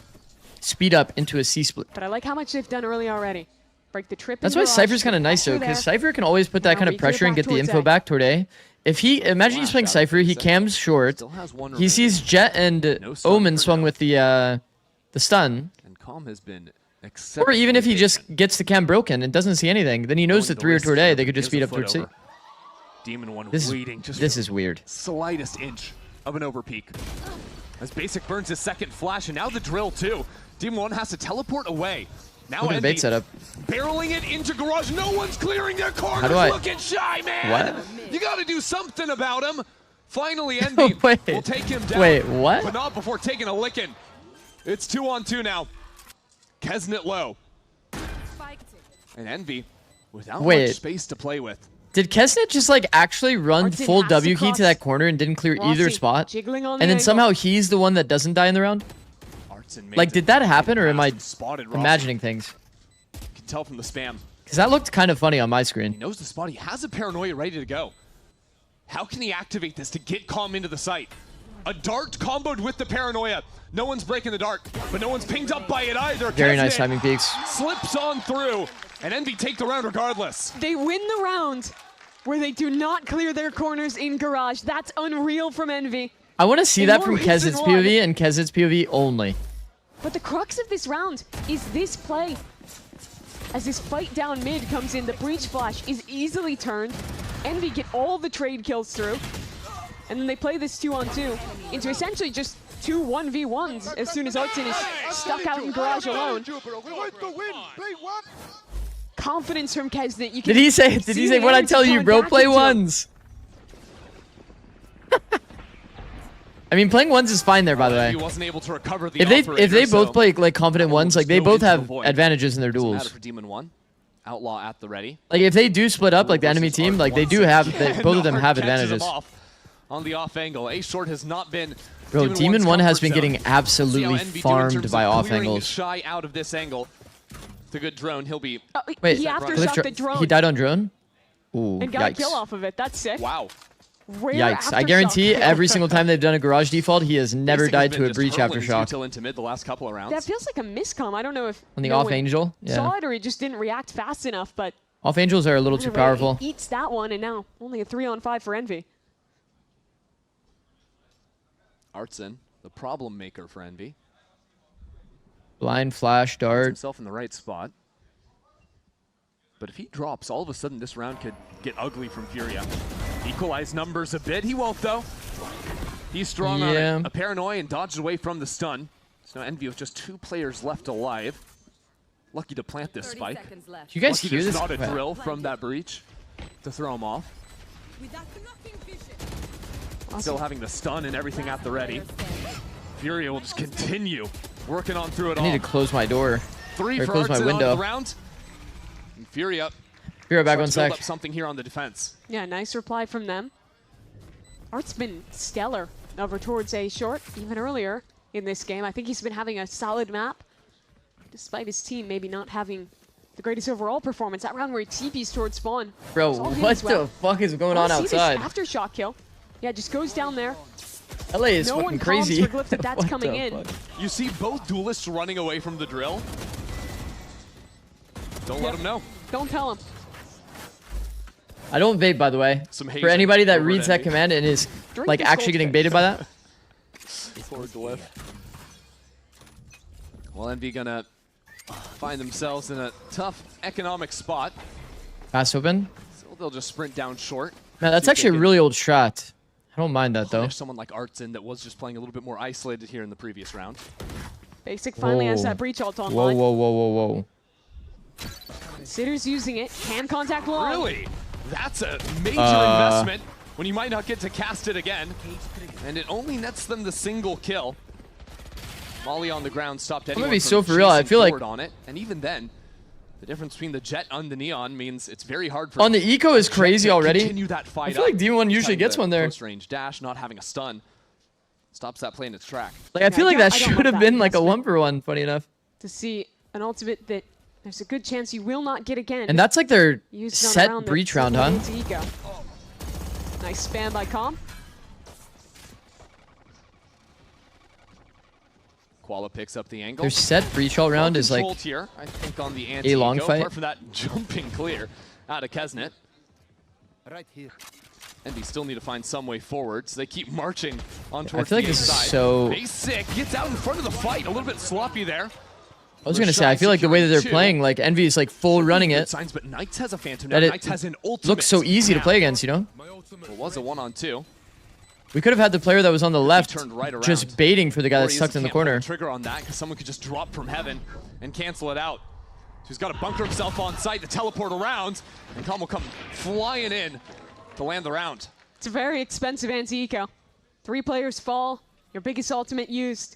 Speaker 3: speed up into a C split.
Speaker 16: But I like how much they've done early already. Break the trip.
Speaker 3: That's why Cypher's kind of nice though, because Cypher can always put that kind of pressure and get the info back toward A. If he imagine he's playing Cypher, he cams short. He sees Jet and Omen swung with the stun.
Speaker 20: And Calm has been
Speaker 3: Or even if he just gets the cam broken and doesn't see anything, then he knows that 3 or 2 a day, they could just speed up towards 2.
Speaker 20: Demon One
Speaker 3: This
Speaker 20: waiting just
Speaker 3: this is weird.
Speaker 20: Slightest inch of an overpeak. As Basic burns his second flash, and now the drill too. Demon One has to teleport away. Now
Speaker 3: Look at the bait setup.
Speaker 20: barreling it into garage. No one's clearing their corners.
Speaker 3: How do I-
Speaker 20: Looking shy, man.
Speaker 3: What?
Speaker 20: You got to do something about him. Finally, Envy will take him down.
Speaker 3: Wait, what?
Speaker 20: But not before taking a licking. It's 2-on-2 now. Kesnet low. And Envy without
Speaker 3: Wait.
Speaker 20: much space to play with.
Speaker 3: Did Kesnet just like actually run
Speaker 16: Artin
Speaker 3: full
Speaker 16: has to
Speaker 3: W key
Speaker 16: cross.
Speaker 3: to that corner and didn't clear either
Speaker 16: Rossi
Speaker 3: spot?
Speaker 16: jiggling on
Speaker 3: And
Speaker 16: the
Speaker 3: then
Speaker 16: angle.
Speaker 3: somehow he's the one that doesn't die in the round? Like, did that happen or am I
Speaker 20: Spotted Rossi.
Speaker 3: imagining things?
Speaker 20: You can tell from the spam.
Speaker 3: Because that looked kind of funny on my
Speaker 20: He
Speaker 3: screen.
Speaker 20: knows the spot. He has a paranoia ready to go. How can he activate this to get Calm into the site? A dart comboed with the paranoia. No one's breaking the dart, but no one's pinged up by it either.
Speaker 3: Very nice
Speaker 20: Kesnet
Speaker 3: timing peaks.
Speaker 20: slips on through, and Envy take the round regardless.
Speaker 16: They win the round where they do not clear their corners in garage. That's unreal from Envy.
Speaker 3: I want to see
Speaker 16: And
Speaker 3: that
Speaker 16: more
Speaker 3: from
Speaker 16: reason
Speaker 3: Kezet's
Speaker 16: why.
Speaker 3: POV and Kezet's POV only.
Speaker 16: But the crux of this round is this play. As this fight down mid comes in, the breach flash is easily turned. Envy get all the trade kills through. And then they play this 2-on-2 into essentially just 2 1v1s as soon as Artin is stuck out in garage alone. Confidence from Kesnet. You can
Speaker 3: Did he say
Speaker 16: the
Speaker 3: what I
Speaker 16: energy
Speaker 3: tell you,
Speaker 16: coming
Speaker 3: bro?
Speaker 16: back
Speaker 3: Play
Speaker 16: into him.
Speaker 3: ones. I mean, playing ones is fine there, by the way.
Speaker 20: He wasn't able to recover the
Speaker 3: If they
Speaker 20: operator,
Speaker 3: both
Speaker 20: so
Speaker 3: play like confident ones, like they
Speaker 20: go
Speaker 3: both
Speaker 20: into
Speaker 3: have
Speaker 20: the void.
Speaker 3: advantages in their
Speaker 20: Doesn't matter
Speaker 3: duels.
Speaker 20: for Demon One. Outlaw at the ready.
Speaker 3: Like if they do split up, like the enemy team, like they do have, both of them have advantages.
Speaker 20: On the off angle, A short has not been.
Speaker 3: Bro, Demon One has been getting
Speaker 20: See how
Speaker 3: absolutely
Speaker 20: Envy do in
Speaker 3: farmed
Speaker 20: terms
Speaker 3: by
Speaker 20: of
Speaker 3: off
Speaker 20: clearing
Speaker 3: angles.
Speaker 20: Shy out of this angle. It's a good drone. He'll be.
Speaker 3: Wait,
Speaker 16: he aftershot the drone
Speaker 3: he died on drone? Ooh,
Speaker 16: and got a
Speaker 3: yikes.
Speaker 16: kill off of it. That's sick.
Speaker 20: Wow.
Speaker 16: Rare
Speaker 3: Yikes. I
Speaker 16: aftershock
Speaker 3: guarantee
Speaker 16: kill.
Speaker 3: every single time they've done a garage default, he has never
Speaker 20: Basic has
Speaker 3: died
Speaker 20: been
Speaker 3: to a
Speaker 20: just
Speaker 3: breach
Speaker 20: hurling
Speaker 3: aftershock.
Speaker 20: Zutil into mid the last couple of rounds.
Speaker 16: That feels like a miscom. I don't know if
Speaker 3: On the
Speaker 16: no
Speaker 3: off
Speaker 16: one
Speaker 3: angel? Yeah.
Speaker 16: saw it or he just didn't react fast enough, but
Speaker 3: Off angels are a little too
Speaker 16: either way,
Speaker 3: powerful.
Speaker 16: he eats that one, and now only a 3-on-5 for Envy.
Speaker 20: Artson, the problem maker for Envy.
Speaker 3: Blind flash
Speaker 20: Puts
Speaker 3: dart.
Speaker 20: himself in the right spot. But if he drops, all of a sudden this round could get ugly from Furia. Equalize numbers a bit. He won't, though. He's strong on
Speaker 3: Yeah.
Speaker 20: a paranoia and dodged away from the stun. So now Envy with just 2 players left alive. Lucky to plant this spike.
Speaker 3: You guys
Speaker 20: Lucky
Speaker 3: hear
Speaker 20: there's
Speaker 3: this?
Speaker 20: not a
Speaker 3: Wow.
Speaker 20: drill from that breach to throw him off. Still having the stun and everything at the ready. Furia will just continue working on through it
Speaker 3: I
Speaker 20: all.
Speaker 3: need to close my door.
Speaker 20: 3
Speaker 3: Or
Speaker 20: for
Speaker 3: close my
Speaker 20: Artson on
Speaker 3: window.
Speaker 20: the round. And Furia.
Speaker 3: Furia back
Speaker 20: starts
Speaker 3: on
Speaker 20: to build
Speaker 3: sec.
Speaker 20: up something here on the defense.
Speaker 16: Yeah, nice reply from them. Art's been stellar over towards A short, even earlier in this game. I think he's been having a solid map, despite his team maybe not having the greatest overall performance. That round where he TPs towards spawn.
Speaker 3: Bro,
Speaker 16: It's all him
Speaker 3: what
Speaker 16: as well.
Speaker 3: the fuck is going
Speaker 16: Oh,
Speaker 3: on
Speaker 16: see this
Speaker 3: outside?
Speaker 16: aftershock kill. Yeah, just goes down there.
Speaker 3: LA is
Speaker 16: No
Speaker 3: fucking
Speaker 16: one
Speaker 3: crazy.
Speaker 16: comms for Glyph that that's
Speaker 3: What
Speaker 16: coming
Speaker 3: the
Speaker 16: in.
Speaker 3: fuck?
Speaker 20: You see both duelists running away from the drill. Don't let them know.
Speaker 16: Don't tell him.
Speaker 3: I don't vape, by the way.
Speaker 20: Some
Speaker 3: For
Speaker 20: hazing
Speaker 3: anybody that
Speaker 20: over at
Speaker 3: reads that
Speaker 20: Envy.
Speaker 3: command and is
Speaker 16: Drink
Speaker 3: like
Speaker 16: this
Speaker 3: actually getting
Speaker 16: goldfish.
Speaker 3: baited by that,
Speaker 20: Poor Glyph. Well, Envy gonna find themselves in a tough economic spot.
Speaker 3: pass open.
Speaker 20: So they'll just sprint down short.
Speaker 3: Man, that's
Speaker 20: See if
Speaker 3: actually
Speaker 20: they
Speaker 3: a really old strat. I don't mind that though.
Speaker 20: punish someone like Artson that was just playing a little bit more isolated here in the previous round.
Speaker 16: Basic finally has
Speaker 3: Whoa.
Speaker 16: that breach ult
Speaker 3: Whoa,
Speaker 16: online.
Speaker 3: whoa, whoa, whoa, whoa.
Speaker 16: Considers using it. Hand contact long.
Speaker 20: Really? That's a major
Speaker 3: Uh,
Speaker 20: investment when you might not get to cast it again. And it only nets them the single kill. Molly on the ground stopped anyone
Speaker 3: gonna be
Speaker 20: from
Speaker 3: so for real, I
Speaker 20: chasing
Speaker 3: feel like-
Speaker 20: forward on it. And even then, the difference between the Jet and the Neon means it's very hard for
Speaker 3: On the eco is
Speaker 20: Jet
Speaker 3: crazy
Speaker 20: to
Speaker 3: already.
Speaker 20: continue that fight
Speaker 3: I feel like
Speaker 20: up.
Speaker 3: D1 usually
Speaker 20: Having
Speaker 3: gets
Speaker 20: the
Speaker 3: one there.
Speaker 20: Close range dash, not having a stun, stops that play in its track.
Speaker 3: Like I feel like that
Speaker 16: I don't
Speaker 3: should
Speaker 16: love
Speaker 3: have
Speaker 16: that
Speaker 3: been like a
Speaker 16: investment.
Speaker 3: 1-for-1, funny enough.
Speaker 16: To see an ultimate that there's a good chance you will not get again.
Speaker 3: And that's like their
Speaker 16: Used on a
Speaker 3: set
Speaker 16: round that
Speaker 3: breach round, huh?
Speaker 16: needs ego. Nice spam by Com.
Speaker 20: Koala picks up the angle.
Speaker 3: Their set breach all round is like
Speaker 20: Controlled here, I think, on the
Speaker 3: a long
Speaker 20: anti-eco,
Speaker 3: fight.
Speaker 20: apart from that jumping clear out of Kesnet.
Speaker 13: Right here.
Speaker 20: And they still need to find some way forward, so they keep marching on
Speaker 3: I
Speaker 20: towards
Speaker 3: feel like
Speaker 20: the
Speaker 3: this is
Speaker 20: side.
Speaker 3: so-
Speaker 20: Basic gets out in front of the fight, a little bit sloppy there.
Speaker 3: I was gonna say, I feel like the way that they're playing, like Envy is like full running it.
Speaker 20: Signs, but Knights has a Phantom now.
Speaker 3: That
Speaker 20: Knights has an ultimate.
Speaker 3: looks so easy to play against, you know?
Speaker 20: It was a 1-on-2.
Speaker 3: We could have had the player that was on the left
Speaker 20: turned right around.
Speaker 3: just baiting for the guy that's
Speaker 20: Warriors
Speaker 3: stuck in the
Speaker 20: can't pull
Speaker 3: corner.
Speaker 20: Trigger on that because someone could just drop from heaven and cancel it out. So he's got to bunker himself on site to teleport around, and Calm will come flying in to land the round.
Speaker 16: It's a very expensive anti-eco. 3 players fall, your biggest ultimate used.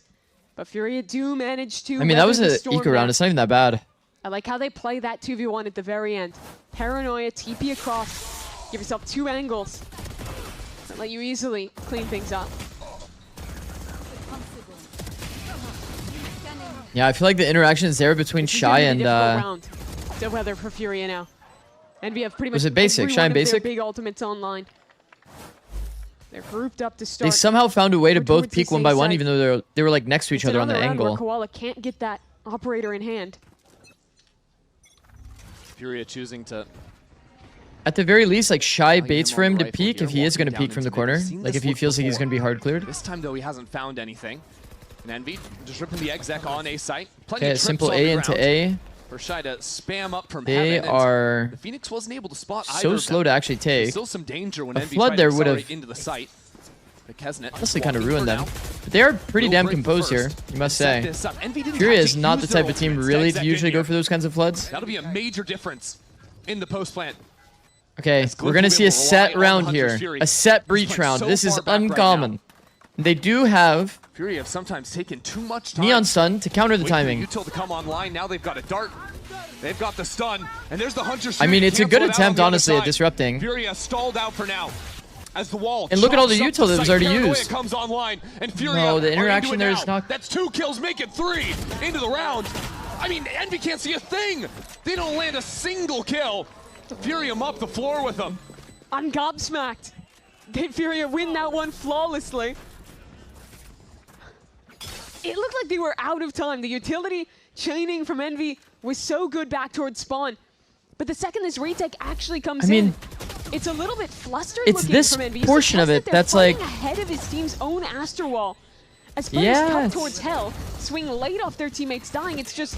Speaker 16: But Furia do manage to.
Speaker 3: I mean, that was an eco round. It's not even that bad.
Speaker 16: I like how they play that 2v1 at the very end. Paranoia, TP across, give yourself 2 angles. Don't let you easily clean things up.
Speaker 3: Yeah, I feel like the interaction is there between Shy and
Speaker 16: Still weather for Furia now. And we have pretty much
Speaker 3: was it basic?
Speaker 16: every
Speaker 3: Shy
Speaker 16: one
Speaker 3: and
Speaker 16: of their
Speaker 3: basic?
Speaker 16: big ultimates online. They're grouped up to start.
Speaker 3: They somehow found a way to
Speaker 16: We're
Speaker 3: both
Speaker 16: towards
Speaker 3: peek
Speaker 16: the
Speaker 3: one by
Speaker 16: safe
Speaker 3: one,
Speaker 16: side.
Speaker 3: even though they were like next to each
Speaker 16: It's
Speaker 3: other on the
Speaker 16: another round where
Speaker 3: angle.
Speaker 16: Koala can't get that operator in hand.
Speaker 20: Furia choosing to.
Speaker 3: At the very least, like Shy
Speaker 20: him
Speaker 3: baits
Speaker 20: on
Speaker 3: for him
Speaker 20: the
Speaker 3: to
Speaker 20: rifle
Speaker 3: peek
Speaker 20: here,
Speaker 3: if he is
Speaker 20: walking
Speaker 3: going to
Speaker 20: down
Speaker 3: peek from the
Speaker 20: into mid.
Speaker 3: corner.
Speaker 20: We've seen
Speaker 3: Like
Speaker 20: this
Speaker 3: if he
Speaker 20: look
Speaker 3: feels like he's
Speaker 20: before.
Speaker 3: going to be hard cleared.
Speaker 20: This time though, he hasn't found anything. And Envy just ripping the exec on A site. Plenty
Speaker 3: Okay,
Speaker 20: of trips
Speaker 3: simple
Speaker 20: on
Speaker 3: A
Speaker 20: the
Speaker 3: into
Speaker 20: ground
Speaker 3: A.
Speaker 20: For Shy to spam up from
Speaker 3: They
Speaker 20: heaven.
Speaker 3: are
Speaker 20: The Phoenix wasn't able to spot either
Speaker 3: so
Speaker 20: of
Speaker 3: slow
Speaker 20: them.
Speaker 3: to actually take.
Speaker 20: Still some danger when
Speaker 3: A
Speaker 20: Envy
Speaker 3: flood
Speaker 20: tried to
Speaker 3: there would have
Speaker 20: accelerate into the site. The Kesnet
Speaker 3: honestly kind of
Speaker 20: walking
Speaker 3: ruined
Speaker 20: for
Speaker 3: them.
Speaker 20: now.
Speaker 3: But they are pretty
Speaker 20: Will
Speaker 3: damn
Speaker 20: break the
Speaker 3: composed here,
Speaker 20: first
Speaker 3: you must
Speaker 20: and set
Speaker 3: say.
Speaker 20: this up. Envy didn't
Speaker 3: Furia
Speaker 20: have
Speaker 3: is
Speaker 20: to
Speaker 3: not the
Speaker 20: use their
Speaker 3: type of team
Speaker 20: ultimates
Speaker 3: really
Speaker 20: exec
Speaker 3: to
Speaker 20: in
Speaker 3: usually go
Speaker 20: here.
Speaker 3: for those kinds of floods.
Speaker 20: That'll be a major difference in the post plant.
Speaker 3: Okay, we're going to see a set round here. A set breach round. This is uncommon. They do have
Speaker 20: Fury have sometimes taken too much time.
Speaker 3: Neon Stun to counter the
Speaker 20: Wait for
Speaker 3: timing.
Speaker 20: Util to come online. Now they've got a dart. They've got the stun, and there's the Hunter.
Speaker 3: I mean, it's a good
Speaker 20: Cancel it out on
Speaker 3: attempt,
Speaker 20: the other
Speaker 3: honestly, at
Speaker 20: side.
Speaker 3: disrupting.
Speaker 20: Furia stalled out for now. As the wall
Speaker 3: And look at all the
Speaker 20: chops up
Speaker 3: util that was
Speaker 20: site.
Speaker 3: already
Speaker 20: Paranoia
Speaker 3: used.
Speaker 20: comes online, and Furia
Speaker 3: No, the
Speaker 20: are into
Speaker 3: interaction
Speaker 20: it
Speaker 3: there
Speaker 20: now.
Speaker 3: is not.
Speaker 20: That's 2 kills, make it 3 into the round. I mean, Envy can't see a thing. They don't land a single kill. Furia up the floor with them.
Speaker 16: I'm gobsmacked. Did Furia win that one flawlessly? It looked like they were out of time. The utility chaining from Envy was so good back towards spawn. But the second this retake actually comes in, it's a little bit flustered
Speaker 3: it's
Speaker 16: looking
Speaker 3: this
Speaker 16: from Envy.
Speaker 3: portion of it
Speaker 16: They're
Speaker 3: that's
Speaker 16: fighting
Speaker 3: like-
Speaker 16: ahead of his team's own Aster Wall. As players come
Speaker 3: Yes.
Speaker 16: towards hell, swing late off their teammates dying, it's just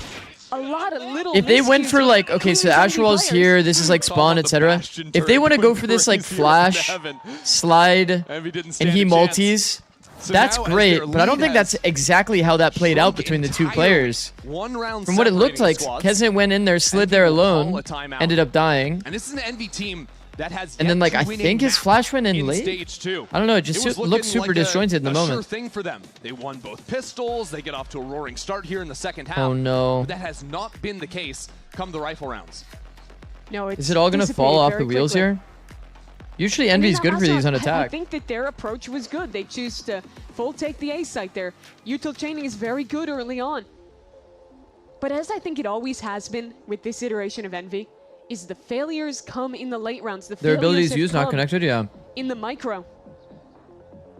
Speaker 16: a lot of little
Speaker 3: If they went for like, okay, so Asherwall's here, this is like spawn, etc. If they want to go for this like flash, slide, and he multis, that's great, but I don't think that's exactly how that played out between the two players. From what it looked like, Kesnet went in there, slid there alone, ended up dying.
Speaker 20: And this is an Envy team that has
Speaker 3: And then like, I think his flash went in late?
Speaker 20: Stage 2.
Speaker 3: I don't know, it just
Speaker 20: was
Speaker 3: looks
Speaker 20: looking
Speaker 3: super
Speaker 20: like
Speaker 3: disjointed in the
Speaker 20: a
Speaker 3: moment.
Speaker 20: Sure thing for them. They won both pistols. They get off to a roaring start here in the second half.
Speaker 3: Oh, no.
Speaker 20: But that has not been the case come the rifle rounds.
Speaker 16: No, it's
Speaker 3: Is it all going to fall
Speaker 16: dissipated
Speaker 3: off
Speaker 16: very
Speaker 3: the wheels
Speaker 16: quickly.
Speaker 3: here? Usually Envy's good for these on
Speaker 16: I
Speaker 3: attack.
Speaker 16: think that their approach was good. They choose to full take the A site there. Util chaining is very good early on. But as I think it always has been with this iteration of Envy, is the failures come in the late rounds. The
Speaker 3: Their
Speaker 16: failures
Speaker 3: abilities
Speaker 16: have
Speaker 3: used, not
Speaker 16: come
Speaker 3: connected, yeah.
Speaker 16: in the micro. You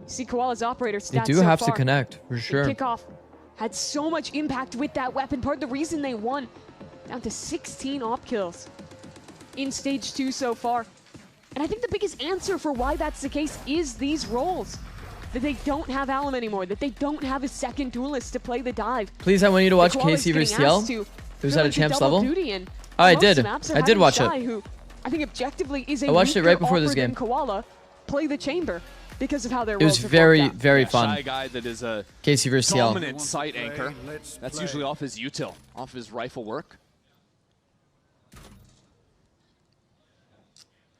Speaker 16: see Koala's operator
Speaker 3: They
Speaker 16: stats
Speaker 3: do
Speaker 16: so
Speaker 3: have to
Speaker 16: far.
Speaker 3: connect, for
Speaker 16: The
Speaker 3: sure.
Speaker 16: kickoff had so much impact with that weapon. Part of the reason they won, down to 16 op kills in stage 2 so far. And I think the biggest answer for why that's the case is these roles. That they don't have Alum anymore, that they don't have a second duelist to play the dive.
Speaker 3: Please, I want you to watch
Speaker 16: Koala's
Speaker 3: KC versus
Speaker 16: getting asked
Speaker 3: TL.
Speaker 16: to
Speaker 3: It was
Speaker 16: fill
Speaker 3: at a
Speaker 16: into
Speaker 3: champs
Speaker 16: double
Speaker 3: level.
Speaker 16: duty, and
Speaker 3: Oh, I
Speaker 16: most
Speaker 3: did.
Speaker 16: maps are
Speaker 3: I did
Speaker 16: having
Speaker 3: watch
Speaker 16: Shy,
Speaker 3: it.
Speaker 16: who I think objectively is a
Speaker 3: I watched it
Speaker 16: weaker
Speaker 3: right before this
Speaker 16: offer than
Speaker 3: game.
Speaker 16: Koala, play the chamber because of how their
Speaker 3: It was
Speaker 16: roles have
Speaker 3: very,
Speaker 16: worked out.
Speaker 3: very fun.
Speaker 20: Shy guy that is a
Speaker 3: KC versus TL.
Speaker 20: dominant site anchor. That's usually off his util, off his rifle work.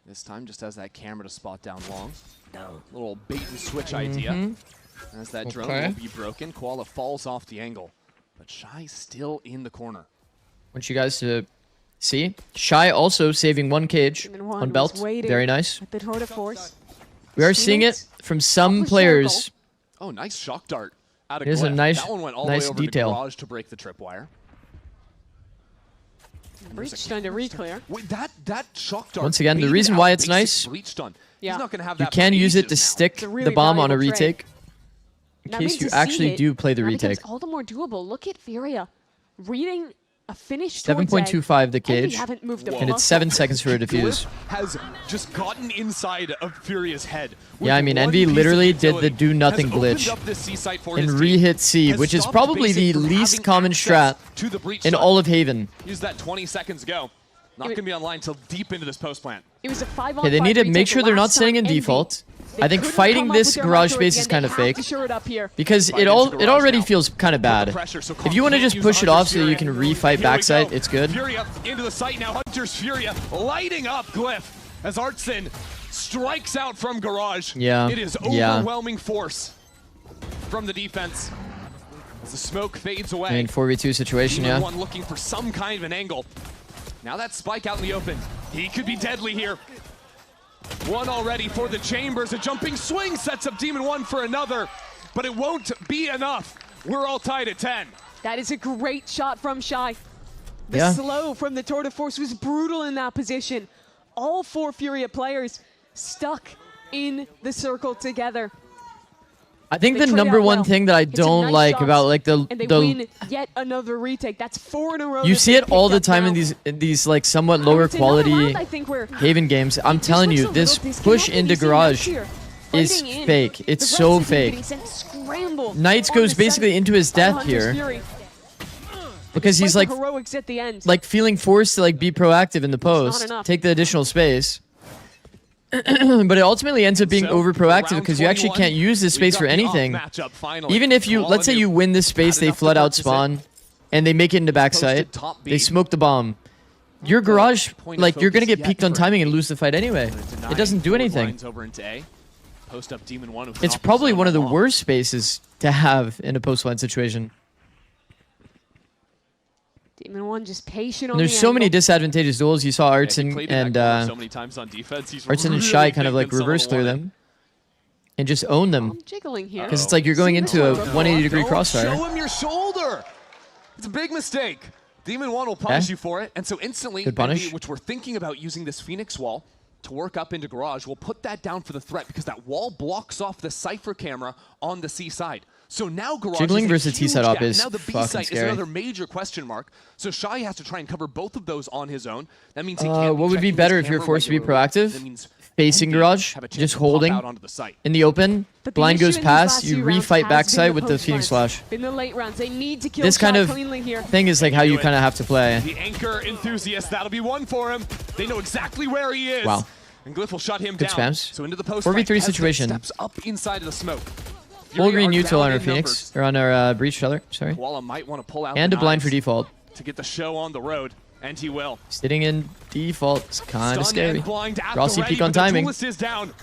Speaker 20: This time just has that camera to spot down long. Little bait and switch idea. As that drone
Speaker 3: Okay.
Speaker 20: will be broken, Koala falls off the angle. But Shy's still in the corner.
Speaker 3: Want you guys to see. Shy also saving 1 cage
Speaker 16: Demon One
Speaker 3: on
Speaker 16: was
Speaker 3: belt.
Speaker 16: waiting
Speaker 3: Very nice.
Speaker 16: at the tour de force.
Speaker 3: We are seeing it from some players.
Speaker 20: Oh, nice shock dart out of
Speaker 3: It is a
Speaker 20: Glyph.
Speaker 3: nice-
Speaker 20: that one went all
Speaker 3: nice
Speaker 20: the way over
Speaker 3: detail.
Speaker 20: to Garage to break the tripwire.
Speaker 16: Breach trying to re-clear.
Speaker 20: Wait, that shock dart.
Speaker 3: Once again, the
Speaker 20: waited
Speaker 3: reason
Speaker 20: out
Speaker 3: why it's
Speaker 20: basic
Speaker 3: nice,
Speaker 20: breach stun.
Speaker 16: Yeah.
Speaker 20: He's not gonna have
Speaker 3: you
Speaker 20: that
Speaker 3: can
Speaker 20: for
Speaker 3: use it to
Speaker 20: ages now.
Speaker 3: stick
Speaker 16: a really
Speaker 3: the bomb on a
Speaker 16: valuable trade.
Speaker 3: retake. In
Speaker 16: Now,
Speaker 3: case
Speaker 16: made
Speaker 3: you
Speaker 16: to see
Speaker 3: actually
Speaker 16: it,
Speaker 3: do play the
Speaker 16: now becomes
Speaker 3: retake.
Speaker 16: all the more doable. Look at Furia reading a finish towards
Speaker 3: 7.25 the
Speaker 16: A.
Speaker 3: cage.
Speaker 16: Haven't moved a
Speaker 3: And it's 7 seconds for a defuse.
Speaker 20: Has just gotten inside of Furia's head.
Speaker 3: Yeah, I mean, Envy literally did the do nothing glitch and re-hit C, which is probably the least common strat in all of Haven.
Speaker 20: Use that 20 seconds ago. Not going to be online till deep into this post plant.
Speaker 16: It was a 5-on-5
Speaker 3: Okay, they need to
Speaker 16: retake
Speaker 3: make sure
Speaker 16: the
Speaker 3: they're not
Speaker 16: last
Speaker 3: sitting in
Speaker 16: time Envy.
Speaker 3: default.
Speaker 16: They
Speaker 3: I think
Speaker 16: couldn't
Speaker 3: fighting
Speaker 16: come up
Speaker 3: this
Speaker 16: with their
Speaker 3: garage
Speaker 16: macro
Speaker 3: space
Speaker 16: again.
Speaker 3: is kind of
Speaker 16: They have
Speaker 3: fake
Speaker 16: to shore it up here.
Speaker 3: because it already feels kind of bad. If you want to just push it off so that you can refight backside, it's good.
Speaker 20: Furia into the site now. Hunter's Furia lighting up Glyph as Artson strikes out from Garage.
Speaker 3: Yeah,
Speaker 20: It is
Speaker 3: yeah.
Speaker 20: overwhelming force from the defense. As the smoke fades away.
Speaker 3: I mean, 4v2 situation, yeah.
Speaker 20: One looking for some kind of an angle. Now that spike out in the open. He could be deadly here. One already for the Chambers. A jumping swing sets up Demon One for another, but it won't be enough. We're all tied at 10.
Speaker 16: That is a great shot from Shy. The
Speaker 3: Yeah.
Speaker 16: slow from the Tour de Force was brutal in that position. All 4 Furia players stuck in the circle together.
Speaker 3: I think
Speaker 16: They
Speaker 3: the
Speaker 16: trade
Speaker 3: number
Speaker 16: out
Speaker 3: one
Speaker 16: well.
Speaker 3: thing that I
Speaker 16: Get some
Speaker 3: don't
Speaker 16: nice
Speaker 3: like
Speaker 16: shots,
Speaker 3: about like
Speaker 16: and they
Speaker 3: the
Speaker 16: win yet another retake. That's 4 in a row.
Speaker 3: you
Speaker 16: that
Speaker 3: see
Speaker 16: they
Speaker 3: it all
Speaker 16: picked
Speaker 3: the
Speaker 16: up
Speaker 3: time
Speaker 16: now.
Speaker 3: in these like somewhat lower
Speaker 16: It's another
Speaker 3: quality
Speaker 16: round, I think, where
Speaker 3: Haven games. I'm telling
Speaker 16: looks
Speaker 3: you,
Speaker 16: a
Speaker 3: this
Speaker 16: little
Speaker 3: push
Speaker 16: disconnected.
Speaker 3: into
Speaker 16: You see
Speaker 3: Garage
Speaker 16: Knights here
Speaker 3: is
Speaker 16: fighting in.
Speaker 3: fake. It's
Speaker 16: The
Speaker 3: so
Speaker 16: rest of them
Speaker 3: fake.
Speaker 16: getting sent scramble
Speaker 3: Knights
Speaker 16: on
Speaker 3: goes
Speaker 16: the
Speaker 3: basically
Speaker 16: side
Speaker 3: into his
Speaker 16: by
Speaker 3: death
Speaker 16: Hunter's
Speaker 3: here
Speaker 16: Fury.
Speaker 3: because he's
Speaker 16: Despite
Speaker 3: like
Speaker 16: the heroics at the end.
Speaker 3: feeling forced to like be proactive in the post,
Speaker 16: enough.
Speaker 3: take the additional space. But it ultimately ends up being over proactive because you actually can't use this space for anything. Even if you, let's say you win this space, they flood out spawn, and they make it into backside, they smoke the bomb. Your Garage, like, you're going to get peaked on timing and lose the fight anyway. It doesn't do anything. It's probably one of the worst spaces to have in a post-line situation.
Speaker 16: Demon One just patient on
Speaker 3: And there's
Speaker 16: the
Speaker 3: so many
Speaker 16: angle.
Speaker 3: disadvantageous duels. You saw Artson and Artson and Shy kind of like reverse clear them and just own them.
Speaker 16: Jiggling here.
Speaker 3: Because it's like you're going into a 180-degree crossfire.
Speaker 20: Show him your shoulder. It's a big mistake. Demon One will punish you for it, and so instantly,
Speaker 3: Good punish.
Speaker 20: which we're thinking about using this Phoenix wall to work up into Garage, we'll put that down for the threat because that wall blocks off the Cypher camera on the C side. So now Garage
Speaker 3: Jiggling
Speaker 20: is a
Speaker 3: versus
Speaker 20: huge
Speaker 3: T-side op
Speaker 20: gap.
Speaker 3: is
Speaker 20: Now the B
Speaker 3: fucking
Speaker 20: site
Speaker 3: scary.
Speaker 20: is another major question mark. So Shy has to try and cover both of those on his own. That means he can't
Speaker 3: What would be
Speaker 20: checking
Speaker 3: better
Speaker 20: his
Speaker 3: if you're
Speaker 20: camera
Speaker 3: forced to be
Speaker 20: regularly.
Speaker 3: proactive?
Speaker 20: That means
Speaker 3: Facing
Speaker 20: Envy
Speaker 3: Garage,
Speaker 20: have a chance
Speaker 3: just
Speaker 20: to pop
Speaker 3: holding
Speaker 20: out onto the site.
Speaker 3: in the open.
Speaker 16: But the
Speaker 3: Blind
Speaker 16: issue
Speaker 3: goes
Speaker 16: in these
Speaker 3: past,
Speaker 16: last
Speaker 3: you
Speaker 16: few rounds
Speaker 3: refight
Speaker 16: has
Speaker 3: backside
Speaker 16: been
Speaker 3: with the Phoenix
Speaker 16: post-flash.
Speaker 3: Flash.
Speaker 16: In the late rounds, they need to kill
Speaker 3: This kind
Speaker 16: Shy
Speaker 3: of
Speaker 16: cleanly here.
Speaker 3: thing is like how you kind of have to play.
Speaker 20: The anchor enthusiast, that'll be one for him. They know exactly where he is.
Speaker 3: Wow.
Speaker 20: And Glyph will shut him
Speaker 3: Good
Speaker 20: down.
Speaker 3: spams.
Speaker 20: So into the post
Speaker 3: 4v3
Speaker 20: fight,
Speaker 3: situation.
Speaker 20: steps up inside of the smoke.
Speaker 3: Full green
Speaker 20: Fury are
Speaker 3: neutral
Speaker 20: down
Speaker 3: on our
Speaker 20: in
Speaker 3: Phoenix, or on our Breach Trailer, sorry.
Speaker 20: Koala might want to pull out
Speaker 3: And
Speaker 20: the
Speaker 3: a blind for
Speaker 20: knives
Speaker 3: default.
Speaker 20: to get the show on the road, and he will.
Speaker 3: Sitting in default is kind of
Speaker 20: Stun
Speaker 3: scary.
Speaker 20: and blind at
Speaker 3: Rossi
Speaker 20: the ready,
Speaker 3: peak on
Speaker 20: but the
Speaker 3: timing.
Speaker 20: duelist is down.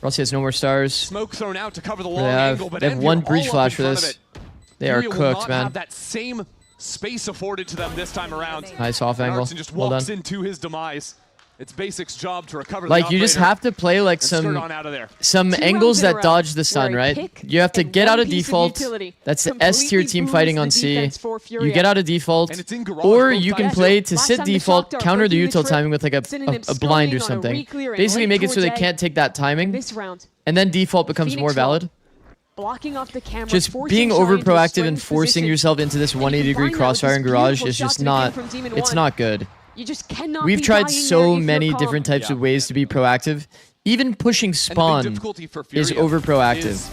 Speaker 3: Rossi has no more stars.
Speaker 20: Smoke thrown out to cover the
Speaker 3: They
Speaker 20: long angle, but
Speaker 3: have
Speaker 20: Envy
Speaker 3: one
Speaker 20: are
Speaker 3: Breach
Speaker 20: all up
Speaker 3: Flash
Speaker 20: in
Speaker 3: for
Speaker 20: front of
Speaker 3: this.
Speaker 20: it.
Speaker 3: They are
Speaker 20: Furia will
Speaker 3: cooked,
Speaker 20: not
Speaker 3: man.
Speaker 20: have that same space afforded to them this time around.
Speaker 3: Nice off
Speaker 20: And
Speaker 3: angle.
Speaker 20: Artson just
Speaker 3: Well
Speaker 20: walks
Speaker 3: done.
Speaker 20: into his demise. It's Basic's job to recover
Speaker 3: Like,
Speaker 20: the
Speaker 3: you just
Speaker 20: operator
Speaker 3: have to play like
Speaker 20: and skirt
Speaker 3: some
Speaker 20: on out of there.
Speaker 3: angles
Speaker 16: in a
Speaker 3: that
Speaker 16: row
Speaker 3: dodge the sun,
Speaker 16: where a
Speaker 3: right?
Speaker 16: pick
Speaker 3: You have to
Speaker 16: and
Speaker 3: get
Speaker 16: one
Speaker 3: out of
Speaker 16: piece of
Speaker 3: default.
Speaker 16: utility
Speaker 3: That's the S tier
Speaker 16: completely
Speaker 3: team fighting on
Speaker 16: boosts the
Speaker 3: C.
Speaker 16: defense for
Speaker 3: You
Speaker 16: Furia.
Speaker 3: get out of default,
Speaker 20: And it's in Garage
Speaker 3: or
Speaker 20: both
Speaker 3: you can
Speaker 20: times.
Speaker 3: play to
Speaker 16: Last
Speaker 3: sit
Speaker 16: time they
Speaker 3: default,
Speaker 16: shocked our
Speaker 3: counter the
Speaker 16: breaking the
Speaker 3: util
Speaker 16: trip,
Speaker 3: timing with like
Speaker 16: sending
Speaker 3: a
Speaker 16: them
Speaker 3: blind or
Speaker 16: scrolling on a
Speaker 3: something.
Speaker 16: re-clear and
Speaker 3: Basically
Speaker 16: late
Speaker 3: make it so they
Speaker 16: towards
Speaker 3: can't take that timing,
Speaker 16: This round,
Speaker 3: and then default becomes
Speaker 16: Phoenix
Speaker 3: more
Speaker 16: wall.
Speaker 3: valid.
Speaker 16: blocking off the camera,
Speaker 3: Just
Speaker 16: forcing
Speaker 3: being
Speaker 16: Shy
Speaker 3: over
Speaker 16: into a
Speaker 3: proactive and
Speaker 16: strange
Speaker 3: forcing
Speaker 16: position.
Speaker 3: yourself into this
Speaker 16: And you
Speaker 3: 180-degree
Speaker 16: combine that with
Speaker 3: crossfire in
Speaker 16: these
Speaker 3: Garage
Speaker 16: beautiful
Speaker 3: is just
Speaker 16: shots that came
Speaker 3: not.
Speaker 16: from Demon
Speaker 3: It's
Speaker 16: One.
Speaker 3: not good.
Speaker 16: You just cannot
Speaker 3: We've
Speaker 16: be
Speaker 3: tried
Speaker 16: dying
Speaker 3: so
Speaker 16: there if you're
Speaker 3: many
Speaker 16: calm.
Speaker 3: different types of ways to be proactive. Even pushing spawn
Speaker 20: difficulty for
Speaker 3: is
Speaker 20: Furia
Speaker 3: over proactive.
Speaker 20: is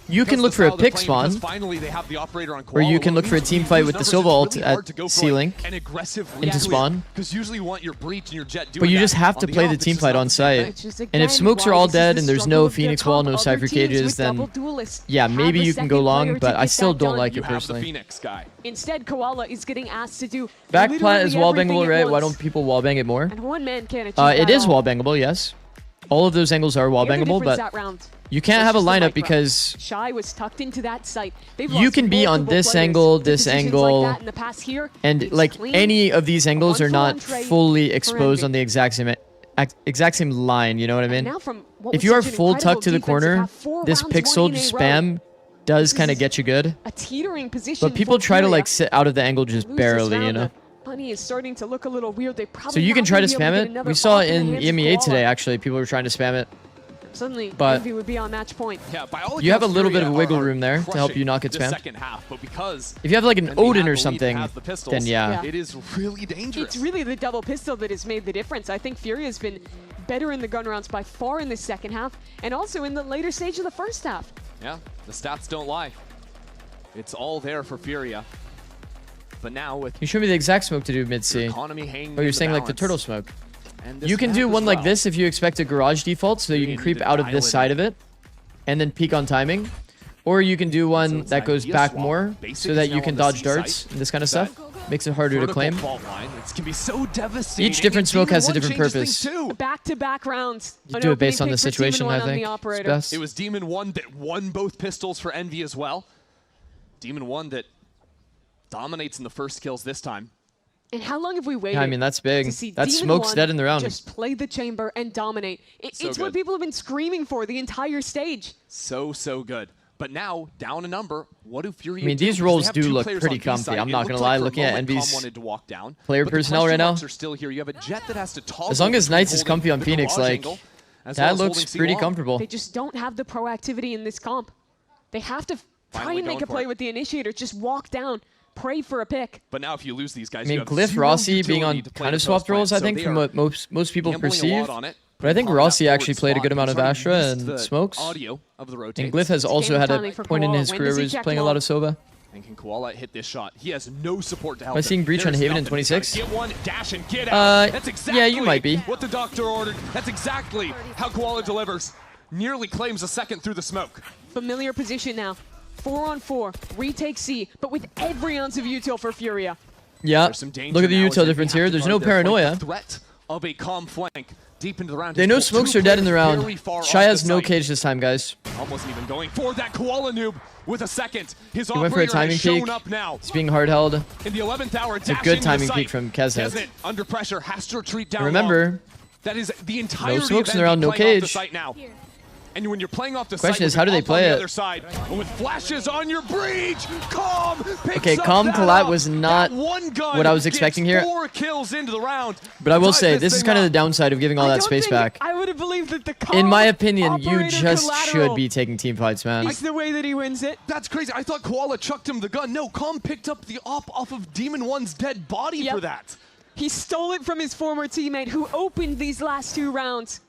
Speaker 3: You can
Speaker 20: because
Speaker 3: look
Speaker 20: the
Speaker 3: for a
Speaker 20: style they're
Speaker 3: pick
Speaker 20: playing,
Speaker 3: spawn,
Speaker 20: because finally they have the operator on
Speaker 3: or you
Speaker 20: Koala.
Speaker 3: can
Speaker 20: What
Speaker 3: look for a
Speaker 20: means
Speaker 3: team
Speaker 20: with
Speaker 3: fight
Speaker 20: these
Speaker 3: with the
Speaker 20: numbers,
Speaker 3: Silva
Speaker 20: it's
Speaker 3: ult
Speaker 20: really
Speaker 3: at
Speaker 20: hard to go for
Speaker 3: C-Link
Speaker 20: an aggressive
Speaker 3: into spawn.
Speaker 20: because usually you want your breach and your jet doing
Speaker 3: But you
Speaker 20: that.
Speaker 3: just have to
Speaker 20: On
Speaker 3: play the
Speaker 20: off,
Speaker 3: team
Speaker 20: it's
Speaker 3: fight
Speaker 20: just
Speaker 3: on
Speaker 20: not the same
Speaker 3: site.
Speaker 20: thing.
Speaker 16: Which is
Speaker 3: And if
Speaker 16: again
Speaker 3: smokes are
Speaker 16: why
Speaker 3: all
Speaker 16: this is the
Speaker 3: dead and there's
Speaker 16: struggle
Speaker 3: no
Speaker 16: of their
Speaker 3: Phoenix wall,
Speaker 16: top
Speaker 3: no
Speaker 16: other
Speaker 3: Cypher
Speaker 16: teams
Speaker 3: cages,
Speaker 16: with
Speaker 3: then
Speaker 16: double duelists.
Speaker 3: yeah,
Speaker 16: Have
Speaker 3: maybe
Speaker 16: a
Speaker 3: you can go
Speaker 16: second
Speaker 3: long,
Speaker 16: player to
Speaker 3: but I
Speaker 16: get
Speaker 3: still
Speaker 16: that
Speaker 3: don't
Speaker 16: done.
Speaker 3: like
Speaker 20: You
Speaker 3: it
Speaker 20: have the
Speaker 3: personally.
Speaker 20: Phoenix guy.
Speaker 16: Instead, Koala is getting asked to do
Speaker 3: Back plat is
Speaker 16: literally
Speaker 3: wallbangable,
Speaker 16: everything
Speaker 3: right?
Speaker 16: at
Speaker 3: Why
Speaker 16: once.
Speaker 3: don't people wallbang it more?
Speaker 16: And one man can't achieve
Speaker 3: It
Speaker 16: that
Speaker 3: is
Speaker 16: all.
Speaker 3: wallbangable, yes. All of those angles are
Speaker 16: Here's the
Speaker 3: wallbangable,
Speaker 16: difference
Speaker 3: but
Speaker 16: that round.
Speaker 3: you can't
Speaker 16: It's
Speaker 3: have a
Speaker 16: just the
Speaker 3: lineup
Speaker 16: right round.
Speaker 3: because
Speaker 16: Shy was tucked into that site. They've
Speaker 3: you
Speaker 16: lost
Speaker 3: can be on
Speaker 16: multiple
Speaker 3: this
Speaker 16: players
Speaker 3: angle,
Speaker 16: to
Speaker 3: this
Speaker 16: positions
Speaker 3: angle,
Speaker 16: like that in the past here.
Speaker 3: and
Speaker 16: It's
Speaker 3: like
Speaker 16: clean.
Speaker 3: any of these angles are not
Speaker 16: one-for-one trade
Speaker 3: fully
Speaker 16: for
Speaker 3: exposed
Speaker 16: Envy.
Speaker 3: on the exact same line. You know what I mean?
Speaker 16: Now from what
Speaker 3: If
Speaker 16: was
Speaker 3: you are
Speaker 16: such an
Speaker 3: full
Speaker 16: incredible
Speaker 3: tucked to the
Speaker 16: defense, you
Speaker 3: corner,
Speaker 16: have 4
Speaker 3: this
Speaker 16: rounds
Speaker 3: pixel
Speaker 16: won in a row.
Speaker 3: spam does
Speaker 16: This
Speaker 3: kind of
Speaker 16: is
Speaker 3: get you good.
Speaker 16: A teetering position.
Speaker 3: But people
Speaker 16: for
Speaker 3: try to
Speaker 16: Furia.
Speaker 3: like sit out of the angle just
Speaker 16: Lose this
Speaker 3: barely, you
Speaker 16: round,
Speaker 3: know.
Speaker 16: the Bunny is starting to look a little weird. They probably
Speaker 3: So you
Speaker 16: not
Speaker 3: can try to
Speaker 16: gonna be able
Speaker 3: spam
Speaker 16: get
Speaker 3: it.
Speaker 16: another
Speaker 3: We saw
Speaker 16: off in the
Speaker 3: in
Speaker 16: hands of
Speaker 3: EMEA
Speaker 16: Koala.
Speaker 3: today actually, people were trying to spam it.
Speaker 16: Suddenly,
Speaker 3: But
Speaker 16: Envy would be on match point.
Speaker 20: Yeah, by all
Speaker 3: you have a
Speaker 20: accounts,
Speaker 3: little bit of
Speaker 20: Furia
Speaker 3: wiggle
Speaker 20: are
Speaker 3: room there to help you not get
Speaker 20: the
Speaker 3: spammed.
Speaker 20: second half, but because
Speaker 3: If you have like an
Speaker 20: Envy
Speaker 3: Odin
Speaker 20: have
Speaker 3: or
Speaker 20: the lead,
Speaker 3: something,
Speaker 20: has the pistols,
Speaker 3: then yeah.
Speaker 20: it is really dangerous.
Speaker 16: It's really the double pistol that has made the difference. I think Furia has been better in the gun rounds by far in the second half, and also in the later stage of the first half.
Speaker 20: Yeah, the stats don't lie. It's all there for Furia. But now with
Speaker 3: You showed me the exact smoke to do mid-C.
Speaker 20: economy hanging
Speaker 3: Oh, you're
Speaker 20: in the
Speaker 3: saying like the
Speaker 20: balance.
Speaker 3: turtle smoke.
Speaker 20: And this
Speaker 3: You can
Speaker 20: map
Speaker 3: do
Speaker 20: as
Speaker 3: one like
Speaker 20: well.
Speaker 3: this if you expect a garage default, so you can
Speaker 20: need
Speaker 3: creep
Speaker 20: to
Speaker 3: out of
Speaker 20: dial
Speaker 3: this
Speaker 20: it
Speaker 3: side
Speaker 20: in.
Speaker 3: of it, and then peek on timing. Or you can do one
Speaker 20: it's
Speaker 3: that
Speaker 20: an
Speaker 3: goes
Speaker 20: idea
Speaker 3: back
Speaker 20: swap.
Speaker 3: more,
Speaker 20: Basic
Speaker 3: so
Speaker 20: is
Speaker 3: that
Speaker 20: now
Speaker 3: you can
Speaker 20: on the
Speaker 3: dodge
Speaker 20: C
Speaker 3: darts
Speaker 20: site.
Speaker 3: and this kind of
Speaker 20: That
Speaker 3: stuff. Makes it harder to
Speaker 20: vertical
Speaker 3: claim.
Speaker 20: fault line, it can be so devastating.
Speaker 3: Each different
Speaker 20: and
Speaker 3: smoke has a
Speaker 20: Demon
Speaker 3: different
Speaker 20: One changes
Speaker 3: purpose.
Speaker 20: things too.
Speaker 16: Back-to-back rounds.
Speaker 3: You
Speaker 16: An
Speaker 3: do it
Speaker 16: opening
Speaker 3: based on
Speaker 16: pick
Speaker 3: the
Speaker 16: for Demon
Speaker 3: situation,
Speaker 16: One
Speaker 3: I
Speaker 16: on the
Speaker 3: think. It's
Speaker 16: operator.
Speaker 3: best.
Speaker 20: It was Demon One that won both pistols for Envy as well. Demon One that dominates in the first kills this time.
Speaker 16: And how long have we waited?
Speaker 3: Yeah, I mean, that's big.
Speaker 16: To see
Speaker 3: That
Speaker 16: Demon
Speaker 3: smoke's
Speaker 16: One
Speaker 3: dead in the round.
Speaker 16: Just play the chamber and dominate.
Speaker 20: So
Speaker 16: It's what
Speaker 20: good.
Speaker 16: people have been screaming for the entire stage.
Speaker 20: So good. But now, down a number, what do Furia
Speaker 3: I mean,
Speaker 20: do?
Speaker 3: these
Speaker 20: Because
Speaker 3: roles
Speaker 20: they have
Speaker 3: do
Speaker 20: two
Speaker 3: look
Speaker 20: players
Speaker 3: pretty
Speaker 20: on B
Speaker 3: comfy.
Speaker 20: side.
Speaker 3: I'm
Speaker 20: It
Speaker 3: not
Speaker 20: looked
Speaker 3: gonna
Speaker 20: like
Speaker 3: lie,
Speaker 20: for a
Speaker 3: looking at
Speaker 20: moment, Calm
Speaker 3: Envy's
Speaker 20: wanted to walk down.
Speaker 3: player
Speaker 20: But the
Speaker 3: personnel right
Speaker 20: question
Speaker 3: now.
Speaker 20: marks are still here. You have a Jet that has to toggle
Speaker 3: As long as
Speaker 20: between
Speaker 3: Knights is
Speaker 20: holding
Speaker 3: comfy on
Speaker 20: the
Speaker 3: Phoenix,
Speaker 20: garage
Speaker 3: like,
Speaker 20: angle, as
Speaker 3: that
Speaker 20: well as
Speaker 3: looks
Speaker 20: holding
Speaker 3: pretty
Speaker 20: C-Long.
Speaker 3: comfortable.
Speaker 16: They just don't have the proactivity in this comp. They have to try
Speaker 20: Finally
Speaker 16: and make
Speaker 20: going
Speaker 16: a
Speaker 20: for
Speaker 16: play
Speaker 20: it.
Speaker 16: with the initiator. Just walk down, pray for a pick.
Speaker 20: But now if you lose these guys,
Speaker 3: I mean,
Speaker 20: you have
Speaker 3: Glyph,
Speaker 20: zero
Speaker 3: Rossi being
Speaker 20: utility
Speaker 3: on
Speaker 20: to play
Speaker 3: kind
Speaker 20: the
Speaker 3: of swapped
Speaker 20: post plan.
Speaker 3: roles, I
Speaker 20: So
Speaker 3: think,
Speaker 20: they
Speaker 3: from
Speaker 20: are
Speaker 3: what most people
Speaker 20: gambling a
Speaker 3: perceive.
Speaker 20: lot on it.
Speaker 3: But I think
Speaker 20: Calling that
Speaker 3: Rossi actually
Speaker 20: forward
Speaker 3: played a good
Speaker 20: spot.
Speaker 3: amount of
Speaker 20: Sorry,
Speaker 3: Astra
Speaker 20: missed
Speaker 3: and
Speaker 20: the
Speaker 3: smokes.
Speaker 20: audio of the rotate.
Speaker 3: And Glyph has also had a point in his career where he's playing a lot of Sova.
Speaker 20: And can Koala hit this shot? He has no support to help
Speaker 3: Am I seeing
Speaker 20: him.
Speaker 3: Breach on
Speaker 20: There's
Speaker 3: Haven in
Speaker 20: nothing. He's gotta
Speaker 3: 26?
Speaker 20: Get one, dash and get out. That's exactly
Speaker 3: yeah, you might be.
Speaker 20: what the doctor ordered. That's exactly how Koala delivers. Nearly claims a second through the smoke.
Speaker 16: Familiar position now. 4-on-4, retake C, but with every ounce of util for Furia.
Speaker 3: Yeah,
Speaker 20: There's some danger
Speaker 3: look at the
Speaker 20: now as
Speaker 3: util
Speaker 20: they
Speaker 3: difference
Speaker 20: have
Speaker 3: here.
Speaker 20: to
Speaker 3: There's
Speaker 20: guard
Speaker 3: no
Speaker 20: their flank.
Speaker 3: paranoia.
Speaker 20: The threat of a calm flank deep into the round.
Speaker 3: They
Speaker 20: has
Speaker 3: know
Speaker 20: pulled
Speaker 3: smokes
Speaker 20: two
Speaker 3: are dead in the
Speaker 20: players
Speaker 3: round.
Speaker 20: very far
Speaker 3: Shy
Speaker 20: off
Speaker 3: has
Speaker 20: the
Speaker 3: no
Speaker 20: site.
Speaker 3: cage this time, guys.
Speaker 20: Almost even going for that Koala noob with a second. His
Speaker 3: He went for a
Speaker 20: operator
Speaker 3: timing
Speaker 20: has shown
Speaker 3: peek.
Speaker 20: up now.
Speaker 3: He's being hard held.
Speaker 20: In the 11th hour,
Speaker 3: It's a good timing peek from Keznet.
Speaker 20: Keznet under pressure has to retreat down.
Speaker 3: And remember,
Speaker 20: long. That is the entirety
Speaker 3: no smokes
Speaker 20: of
Speaker 3: in the round, no
Speaker 20: Envy playing off the
Speaker 3: cage.
Speaker 20: site now. And when you're playing off the
Speaker 3: Question
Speaker 20: site,
Speaker 3: is, how do they
Speaker 20: with an
Speaker 3: play
Speaker 20: up on
Speaker 3: it?
Speaker 20: the other side, and with flashes on your breach, Calm picks
Speaker 3: Okay,
Speaker 20: up
Speaker 3: Calm
Speaker 20: that
Speaker 3: collat
Speaker 20: up.
Speaker 3: was not
Speaker 20: That one gun
Speaker 3: what I was
Speaker 20: gets
Speaker 3: expecting here.
Speaker 20: 4 kills into the round.
Speaker 3: But I will
Speaker 20: Ties
Speaker 3: say, this is
Speaker 20: thing
Speaker 3: kind of
Speaker 20: up.
Speaker 3: the downside of giving all that space back.
Speaker 16: I would have believed that the
Speaker 3: In my opinion, you
Speaker 16: operator
Speaker 3: just
Speaker 16: collateral
Speaker 3: should be taking team fights, man.
Speaker 16: is the way that he wins it.
Speaker 20: That's crazy. I thought Koala chucked him the gun. No, Calm picked up the op off of Demon One's dead body for that.
Speaker 16: He stole it from his former teammate who opened these last 2 rounds.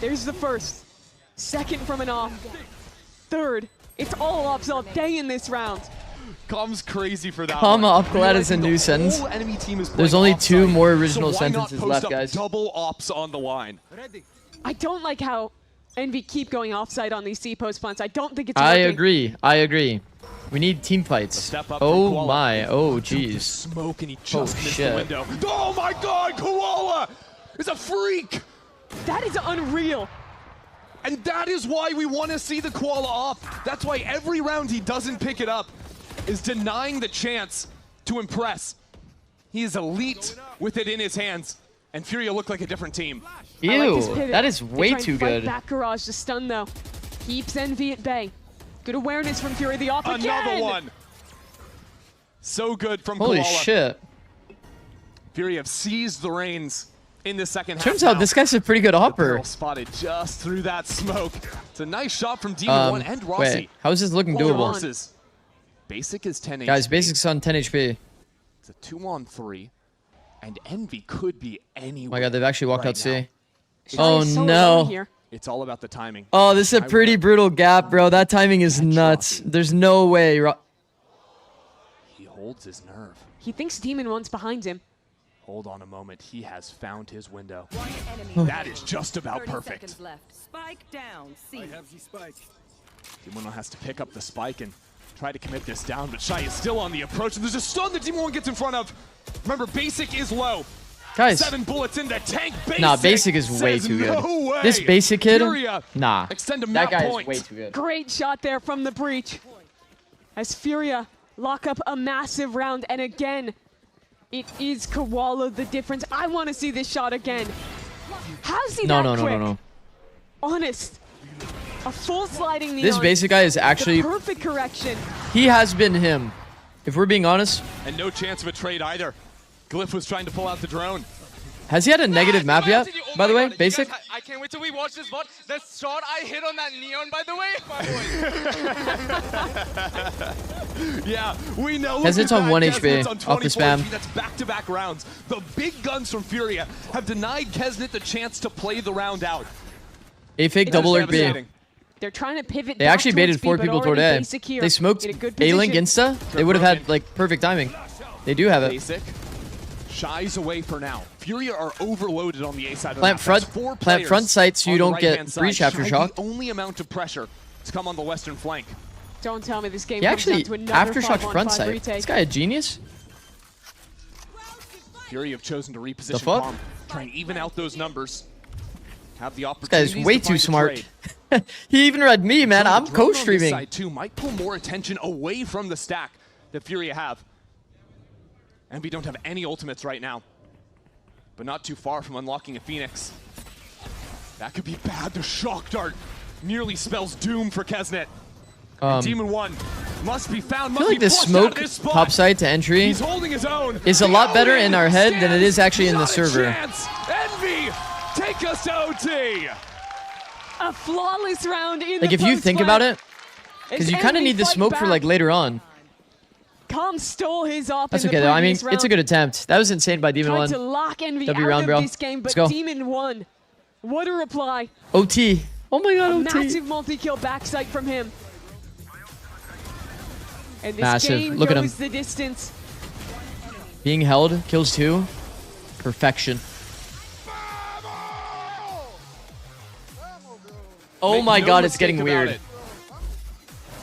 Speaker 16: There's the first. Second from an off. Third. It's all ops all day in this round.
Speaker 20: Calm's crazy for that
Speaker 3: Calm
Speaker 20: one.
Speaker 3: op collat is a
Speaker 20: Realizing
Speaker 3: new
Speaker 20: the
Speaker 3: sentence.
Speaker 20: whole enemy team is
Speaker 3: There's
Speaker 20: playing
Speaker 3: only 2
Speaker 20: offside,
Speaker 3: more original
Speaker 20: so why not
Speaker 3: sentences
Speaker 20: post
Speaker 3: left,
Speaker 20: up
Speaker 3: guys.
Speaker 20: double ops on the line.
Speaker 16: I don't like how Envy keep going offside on these C-post plants. I don't think it's
Speaker 3: I
Speaker 16: working.
Speaker 3: agree. We need team fights.
Speaker 20: Step up
Speaker 3: Oh
Speaker 20: from Koala.
Speaker 3: my, oh
Speaker 20: Took the
Speaker 3: jeez.
Speaker 20: smoke and he
Speaker 3: Oh
Speaker 20: just missed the
Speaker 3: shit.
Speaker 20: window. Oh my god, Koala is a freak!
Speaker 16: That is unreal.
Speaker 20: And that is why we want to see the Koala off. That's why every round he doesn't pick it up is denying the chance to impress. He is elite with it in his hands. And Furia look like a different team.
Speaker 16: I like his
Speaker 3: Ew,
Speaker 16: pivot.
Speaker 3: that is
Speaker 16: They
Speaker 3: way
Speaker 16: try and
Speaker 3: too
Speaker 16: fight
Speaker 3: good.
Speaker 16: Back garage to stun though. Keeps Envy at bay. Good awareness from Fury. The off
Speaker 20: Another
Speaker 16: again.
Speaker 20: one. So good from
Speaker 3: Holy
Speaker 20: Koala.
Speaker 3: shit.
Speaker 20: Fury have seized the reins in the second half.
Speaker 3: Turns out
Speaker 20: now.
Speaker 3: this guy's a pretty good
Speaker 20: The
Speaker 3: hopper.
Speaker 20: barrel spotted just through that smoke. It's a nice shot from Demon One and Rossi.
Speaker 3: Wait, how is this looking
Speaker 20: Four
Speaker 3: doable?
Speaker 20: versus. Basic is 10
Speaker 3: Guys,
Speaker 20: HP.
Speaker 3: Basic's on 10 HP.
Speaker 20: It's a 2-on-3. And Envy could be
Speaker 3: Oh
Speaker 20: anywhere.
Speaker 3: my god, they've actually walked
Speaker 20: right
Speaker 3: out C.
Speaker 20: now.
Speaker 3: Oh
Speaker 16: So
Speaker 3: no.
Speaker 16: alone here.
Speaker 20: It's all about the timing.
Speaker 3: Oh, this is a pretty brutal gap, bro. That timing is nuts. There's no way.
Speaker 20: He holds his nerve.
Speaker 16: He thinks Demon One's behind him.
Speaker 20: Hold on a moment. He has found his window.
Speaker 9: One enemy
Speaker 20: That is just about
Speaker 9: 30
Speaker 20: perfect.
Speaker 9: seconds left. Spike down. C.
Speaker 17: I have the spike.
Speaker 20: Demon One has to pick up the spike and try to commit this down, but Shy is still on the approach. And there's a stun that Demon One gets in front of. Remember, Basic is low.
Speaker 3: Guys.
Speaker 20: 7 bullets in the tank. Basic
Speaker 3: Nah, Basic is way
Speaker 20: says
Speaker 3: too good.
Speaker 20: no way.
Speaker 3: This Basic kid,
Speaker 20: Furia
Speaker 3: nah.
Speaker 20: extend a
Speaker 3: That
Speaker 20: map
Speaker 3: guy
Speaker 20: point.
Speaker 3: is way too good.
Speaker 16: Great shot there from the breach. As Furia lock up a massive round, and again, it is Koala the difference. I want to see this shot again. How's he
Speaker 3: No,
Speaker 16: that
Speaker 3: no, no,
Speaker 16: quick?
Speaker 3: no, no.
Speaker 16: Honest. A full sliding neon.
Speaker 3: This Basic guy is actually,
Speaker 16: The perfect correction.
Speaker 3: he has been him. If we're being honest,
Speaker 20: And no chance of a trade either. Glyph was trying to pull out the drone.
Speaker 3: has he had a negative map yet? by the way,
Speaker 8: You
Speaker 3: basic.
Speaker 8: guys, I can't wait till we watch this VOD. The shot I hit on that neon, by the way, my boy.
Speaker 20: Yeah, we know.
Speaker 3: Kesnet's on 1 HP
Speaker 20: on
Speaker 3: off the spam.
Speaker 20: That's back-to-back rounds. The big guns from Furia have denied Kesnet the chance to play the round out.
Speaker 3: A fake double lurk B.
Speaker 16: They're trying to pivot.
Speaker 3: They actually baited 4 people toward A.
Speaker 16: Basic here
Speaker 3: They smoked
Speaker 16: in a good
Speaker 3: A-Link
Speaker 16: position.
Speaker 3: insta. They would have had like perfect timing. They do have it.
Speaker 20: Basic shies away for now. Furia are overloaded on the A side of the
Speaker 3: Plant
Speaker 20: map.
Speaker 3: front,
Speaker 20: That's 4
Speaker 3: plant front
Speaker 20: players
Speaker 3: sight so you
Speaker 20: on the
Speaker 3: don't get
Speaker 20: right-hand side.
Speaker 3: breach after
Speaker 20: Shy
Speaker 3: shock.
Speaker 20: The only amount of pressure to come on the western flank.
Speaker 16: Don't tell me this game
Speaker 3: He
Speaker 16: comes
Speaker 3: actually
Speaker 16: down to another
Speaker 3: aftershocked
Speaker 16: 5-on-5
Speaker 3: front sight.
Speaker 16: retake.
Speaker 3: This guy a genius.
Speaker 20: Fury have chosen to reposition
Speaker 3: fuck?
Speaker 20: bomb, try and even out those numbers. Have the
Speaker 3: This
Speaker 20: opportunity.
Speaker 3: guy's way too smart. He even read me, man. I'm co-streaming.
Speaker 20: Side too might pull more attention away from the stack that Furia have. And we don't have any ultimates right now, but not too far from unlocking a Phoenix. That could be bad. The shock dart nearly spells doom for Kesnet. Demon 1 must be found.
Speaker 3: I feel like the smoke top side to entry
Speaker 20: He's holding his own.
Speaker 3: is a lot better in our head than it is actually in the
Speaker 20: Not a
Speaker 3: server.
Speaker 20: chance. Envy, take us to OT.
Speaker 16: A flawless round in
Speaker 3: Like
Speaker 16: the
Speaker 3: if you think about it,
Speaker 16: As
Speaker 3: because you kind of
Speaker 16: Envy
Speaker 3: need the
Speaker 16: fight
Speaker 3: smoke for
Speaker 16: back.
Speaker 3: like later on.
Speaker 16: Com stole his op
Speaker 3: That's
Speaker 16: in
Speaker 3: okay
Speaker 16: the
Speaker 3: though. I mean,
Speaker 16: previous round.
Speaker 3: it's a good attempt. That was insane by Demon
Speaker 16: Tried to
Speaker 3: 1.
Speaker 16: lock Envy
Speaker 3: W
Speaker 16: out
Speaker 3: round,
Speaker 16: of
Speaker 3: bro.
Speaker 16: this game, but
Speaker 3: Let's go.
Speaker 16: Demon won. What a reply.
Speaker 3: OT. Oh my god,
Speaker 16: A
Speaker 3: OT.
Speaker 16: massive multi-kill backside from him. And this
Speaker 3: Massive.
Speaker 16: game
Speaker 3: Look at
Speaker 16: goes
Speaker 3: him.
Speaker 16: the distance.
Speaker 3: Being held, kills 2. Perfection. Oh
Speaker 20: Make
Speaker 3: my
Speaker 20: no
Speaker 3: god, it's
Speaker 20: mistake
Speaker 3: getting
Speaker 20: about
Speaker 3: weird.
Speaker 20: it.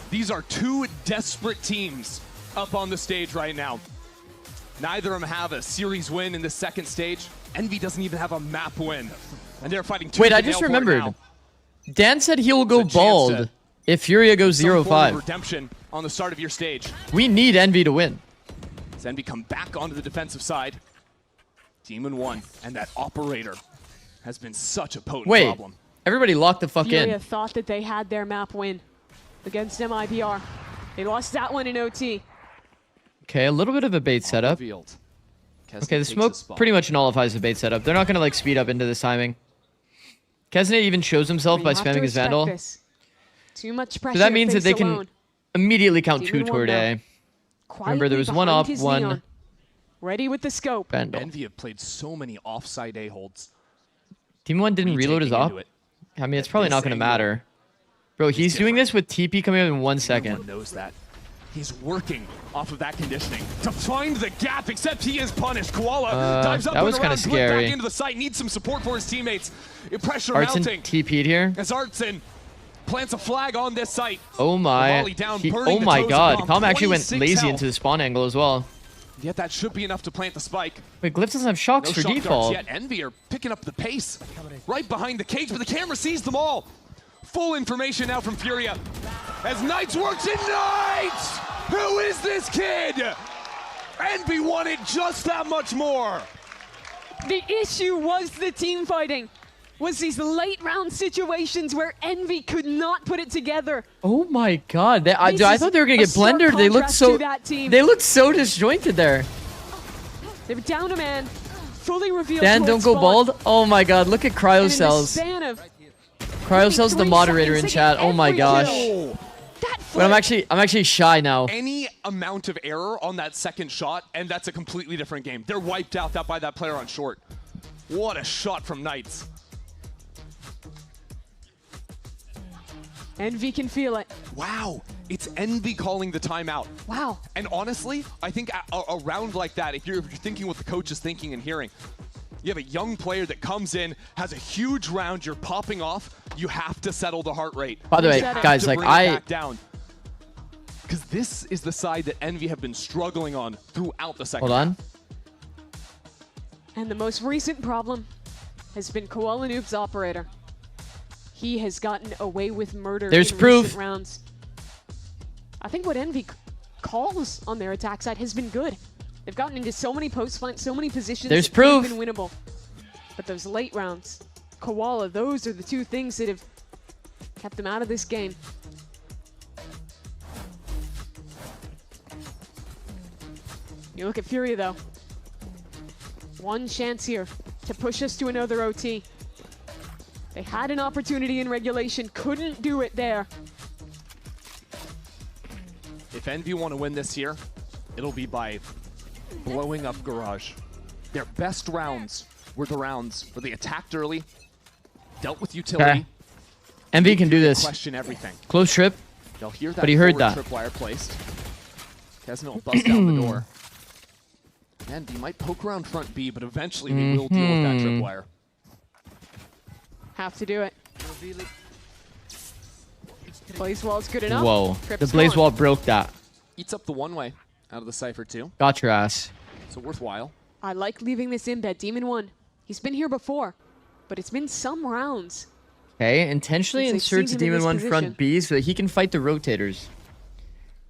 Speaker 20: These are 2 desperate teams up on the stage right now. Neither of them have a series win in the second stage. Envy doesn't even have a map win. And they're fighting
Speaker 3: Wait, I just remembered. Dan said he will go bald if Furia goes
Speaker 20: Some form of
Speaker 3: 0-5.
Speaker 20: redemption on the start of your stage.
Speaker 3: We need Envy to win.
Speaker 20: Does Envy come back onto the defensive side? Demon 1 and that operator has been such a potent
Speaker 3: Wait,
Speaker 20: problem.
Speaker 3: everybody lock the fuck
Speaker 16: Furia
Speaker 3: in.
Speaker 16: thought that they had their map win against MIBR. They lost that one in OT.
Speaker 3: Okay, a little bit of a bait setup. Okay, the smoke pretty much nullifies the bait setup. They're not going to like speed up into this timing. Kesnet even shows himself by
Speaker 16: We have to
Speaker 3: spamming his
Speaker 16: respect
Speaker 3: Vandal.
Speaker 16: this. Too much pressure.
Speaker 3: So that means that they
Speaker 16: face
Speaker 3: can
Speaker 16: alone.
Speaker 3: immediately count
Speaker 16: Demon
Speaker 3: 2
Speaker 16: one
Speaker 3: toward
Speaker 16: now.
Speaker 3: A. Remember, there was
Speaker 16: Quietly
Speaker 3: 1
Speaker 16: behind
Speaker 3: up,
Speaker 16: his
Speaker 3: 1
Speaker 16: neon. Ready with the scope.
Speaker 3: Vandal.
Speaker 20: Envy have played so many offside A-holds.
Speaker 3: Team 1 didn't reload his op.
Speaker 20: into it.
Speaker 3: I mean, it's probably not going to
Speaker 20: This angle
Speaker 3: matter. Bro, he's doing this with TP coming up in 1 second.
Speaker 20: Everyone knows that. He's working off of that conditioning to find the gap, except he is punished. Koala dives up
Speaker 3: that
Speaker 20: and
Speaker 3: was kinda
Speaker 20: around, blip
Speaker 3: scary.
Speaker 20: back into the site, needs some support for his teammates. Pressure
Speaker 3: Artson
Speaker 20: mounting
Speaker 3: TP'd here.
Speaker 20: as Artson plants a flag on this site.
Speaker 3: Oh my.
Speaker 20: volley down,
Speaker 3: He-
Speaker 20: burning
Speaker 3: oh
Speaker 20: the
Speaker 3: my
Speaker 20: toes
Speaker 3: god.
Speaker 20: bomb,
Speaker 3: Calm actually went
Speaker 20: 26
Speaker 3: lazy
Speaker 20: health.
Speaker 3: into the spawn angle as well.
Speaker 20: Yet that should be enough to plant the spike.
Speaker 3: Wait, Glyph doesn't have shocks
Speaker 20: No
Speaker 3: for
Speaker 20: shock darts
Speaker 3: default.
Speaker 20: yet. Envy are picking up the pace right behind the cage, but the camera sees them all. Full information now from Furia as Knights works in Knights! Who is this kid? Envy wanted just that much more.
Speaker 16: The issue was the team fighting. Was these late round situations where Envy could not put it together.
Speaker 3: Oh my god. I
Speaker 16: This
Speaker 3: thought
Speaker 16: is
Speaker 3: they were going
Speaker 16: a
Speaker 3: to get
Speaker 16: stark
Speaker 3: blendered. They looked
Speaker 16: contrast
Speaker 3: so
Speaker 16: to that team.
Speaker 3: They looked so disjointed there.
Speaker 16: They were down a man, fully revealed.
Speaker 3: Dan, don't
Speaker 16: towards
Speaker 3: go
Speaker 16: spawn.
Speaker 3: bald. Oh my god, look at cryo
Speaker 16: And in the
Speaker 3: cells.
Speaker 16: span of
Speaker 3: Cryo cells the
Speaker 16: 3
Speaker 3: moderator in
Speaker 16: seconds to
Speaker 3: chat.
Speaker 16: get
Speaker 3: Oh my
Speaker 16: every
Speaker 3: gosh.
Speaker 16: kill.
Speaker 3: But I'm actually shy now.
Speaker 20: Any amount of error on that second shot, and that's a completely different game. They're wiped out by that player on short. What a shot from Knights.
Speaker 16: Envy can feel it.
Speaker 20: Wow, it's Envy calling the timeout.
Speaker 16: Wow.
Speaker 20: And honestly, I think a round like that, if you're thinking what the coach is thinking and hearing, you have a young player that comes in, has a huge round, you're popping off, you have to settle the heart rate.
Speaker 3: By the way, guys, like
Speaker 20: because this is the side that Envy have been struggling on throughout the second
Speaker 3: Hold on.
Speaker 16: And the most recent problem has been Koala Noob's operator. He has gotten away with murder
Speaker 3: There's
Speaker 16: in
Speaker 3: proof.
Speaker 16: recent rounds. I think what Envy calls on their attack side has been good. They've gotten into so many post flanks, so many positions.
Speaker 3: There's
Speaker 16: that
Speaker 3: proof.
Speaker 16: They've been winnable. But those late rounds, Koala, those are the 2 things that have kept them out of this game. You look at Furia though. One chance here to push us to another OT. They had an opportunity in regulation, couldn't do it there.
Speaker 20: If Envy want to win this here, it'll be by blowing up Garage. Their best rounds were the rounds where they attacked early, dealt with utility.
Speaker 3: Okay. Envy can do this.
Speaker 20: Question everything.
Speaker 3: Close trip.
Speaker 20: They'll hear that
Speaker 3: But he heard that.
Speaker 20: tripwire placed. Kesman will bust down the door. Envy might poke around front B, but eventually they will deal with that tripwire.
Speaker 16: Have to do it. Blaze wall's good enough.
Speaker 3: Whoa.
Speaker 16: Trip's
Speaker 3: The Blaze
Speaker 16: gone.
Speaker 3: Wall broke that.
Speaker 20: Eats up the one-way out of the Cypher too.
Speaker 3: Got your ass.
Speaker 20: So worthwhile.
Speaker 16: I like leaving this in bed. Demon 1. He's been here before, but it's been some rounds.
Speaker 3: Okay, intentionally
Speaker 16: Since they've
Speaker 3: inserts
Speaker 16: seen him in
Speaker 3: Demon
Speaker 16: this
Speaker 3: 1
Speaker 16: position.
Speaker 3: front B so that he can fight the rotators.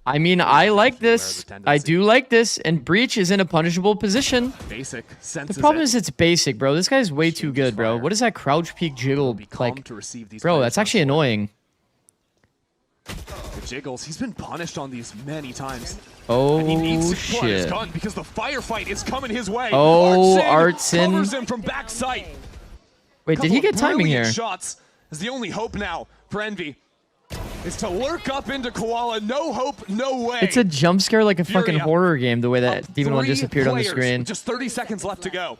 Speaker 3: I mean, I like this. I do like this, and Breach is in a punishable position.
Speaker 20: Basic
Speaker 3: The
Speaker 20: senses
Speaker 3: problem
Speaker 20: it.
Speaker 3: is it's basic, bro. This guy's way too good, bro. What is that crouch peek jiggle like?
Speaker 20: to receive these
Speaker 3: Bro,
Speaker 20: players
Speaker 3: that's actually annoying.
Speaker 20: The jiggles. He's been punished on these many times.
Speaker 3: Oh,
Speaker 20: And he needs to pull out his
Speaker 3: shit.
Speaker 20: gun because the firefight is coming his way.
Speaker 3: Oh,
Speaker 20: Artsin covers
Speaker 3: Artsin.
Speaker 20: him from backside.
Speaker 3: Wait, did he
Speaker 20: Couple
Speaker 3: get
Speaker 20: of
Speaker 3: timing
Speaker 20: brilliant
Speaker 3: here?
Speaker 20: Shots is the only hope now for Envy. Is to lurk up into Koala. No hope, no way.
Speaker 3: It's a jump scare like a fucking
Speaker 20: Furia
Speaker 3: horror game, the way that Demon 1 just appeared on the
Speaker 20: players
Speaker 3: screen.
Speaker 20: with just 30 seconds left to go.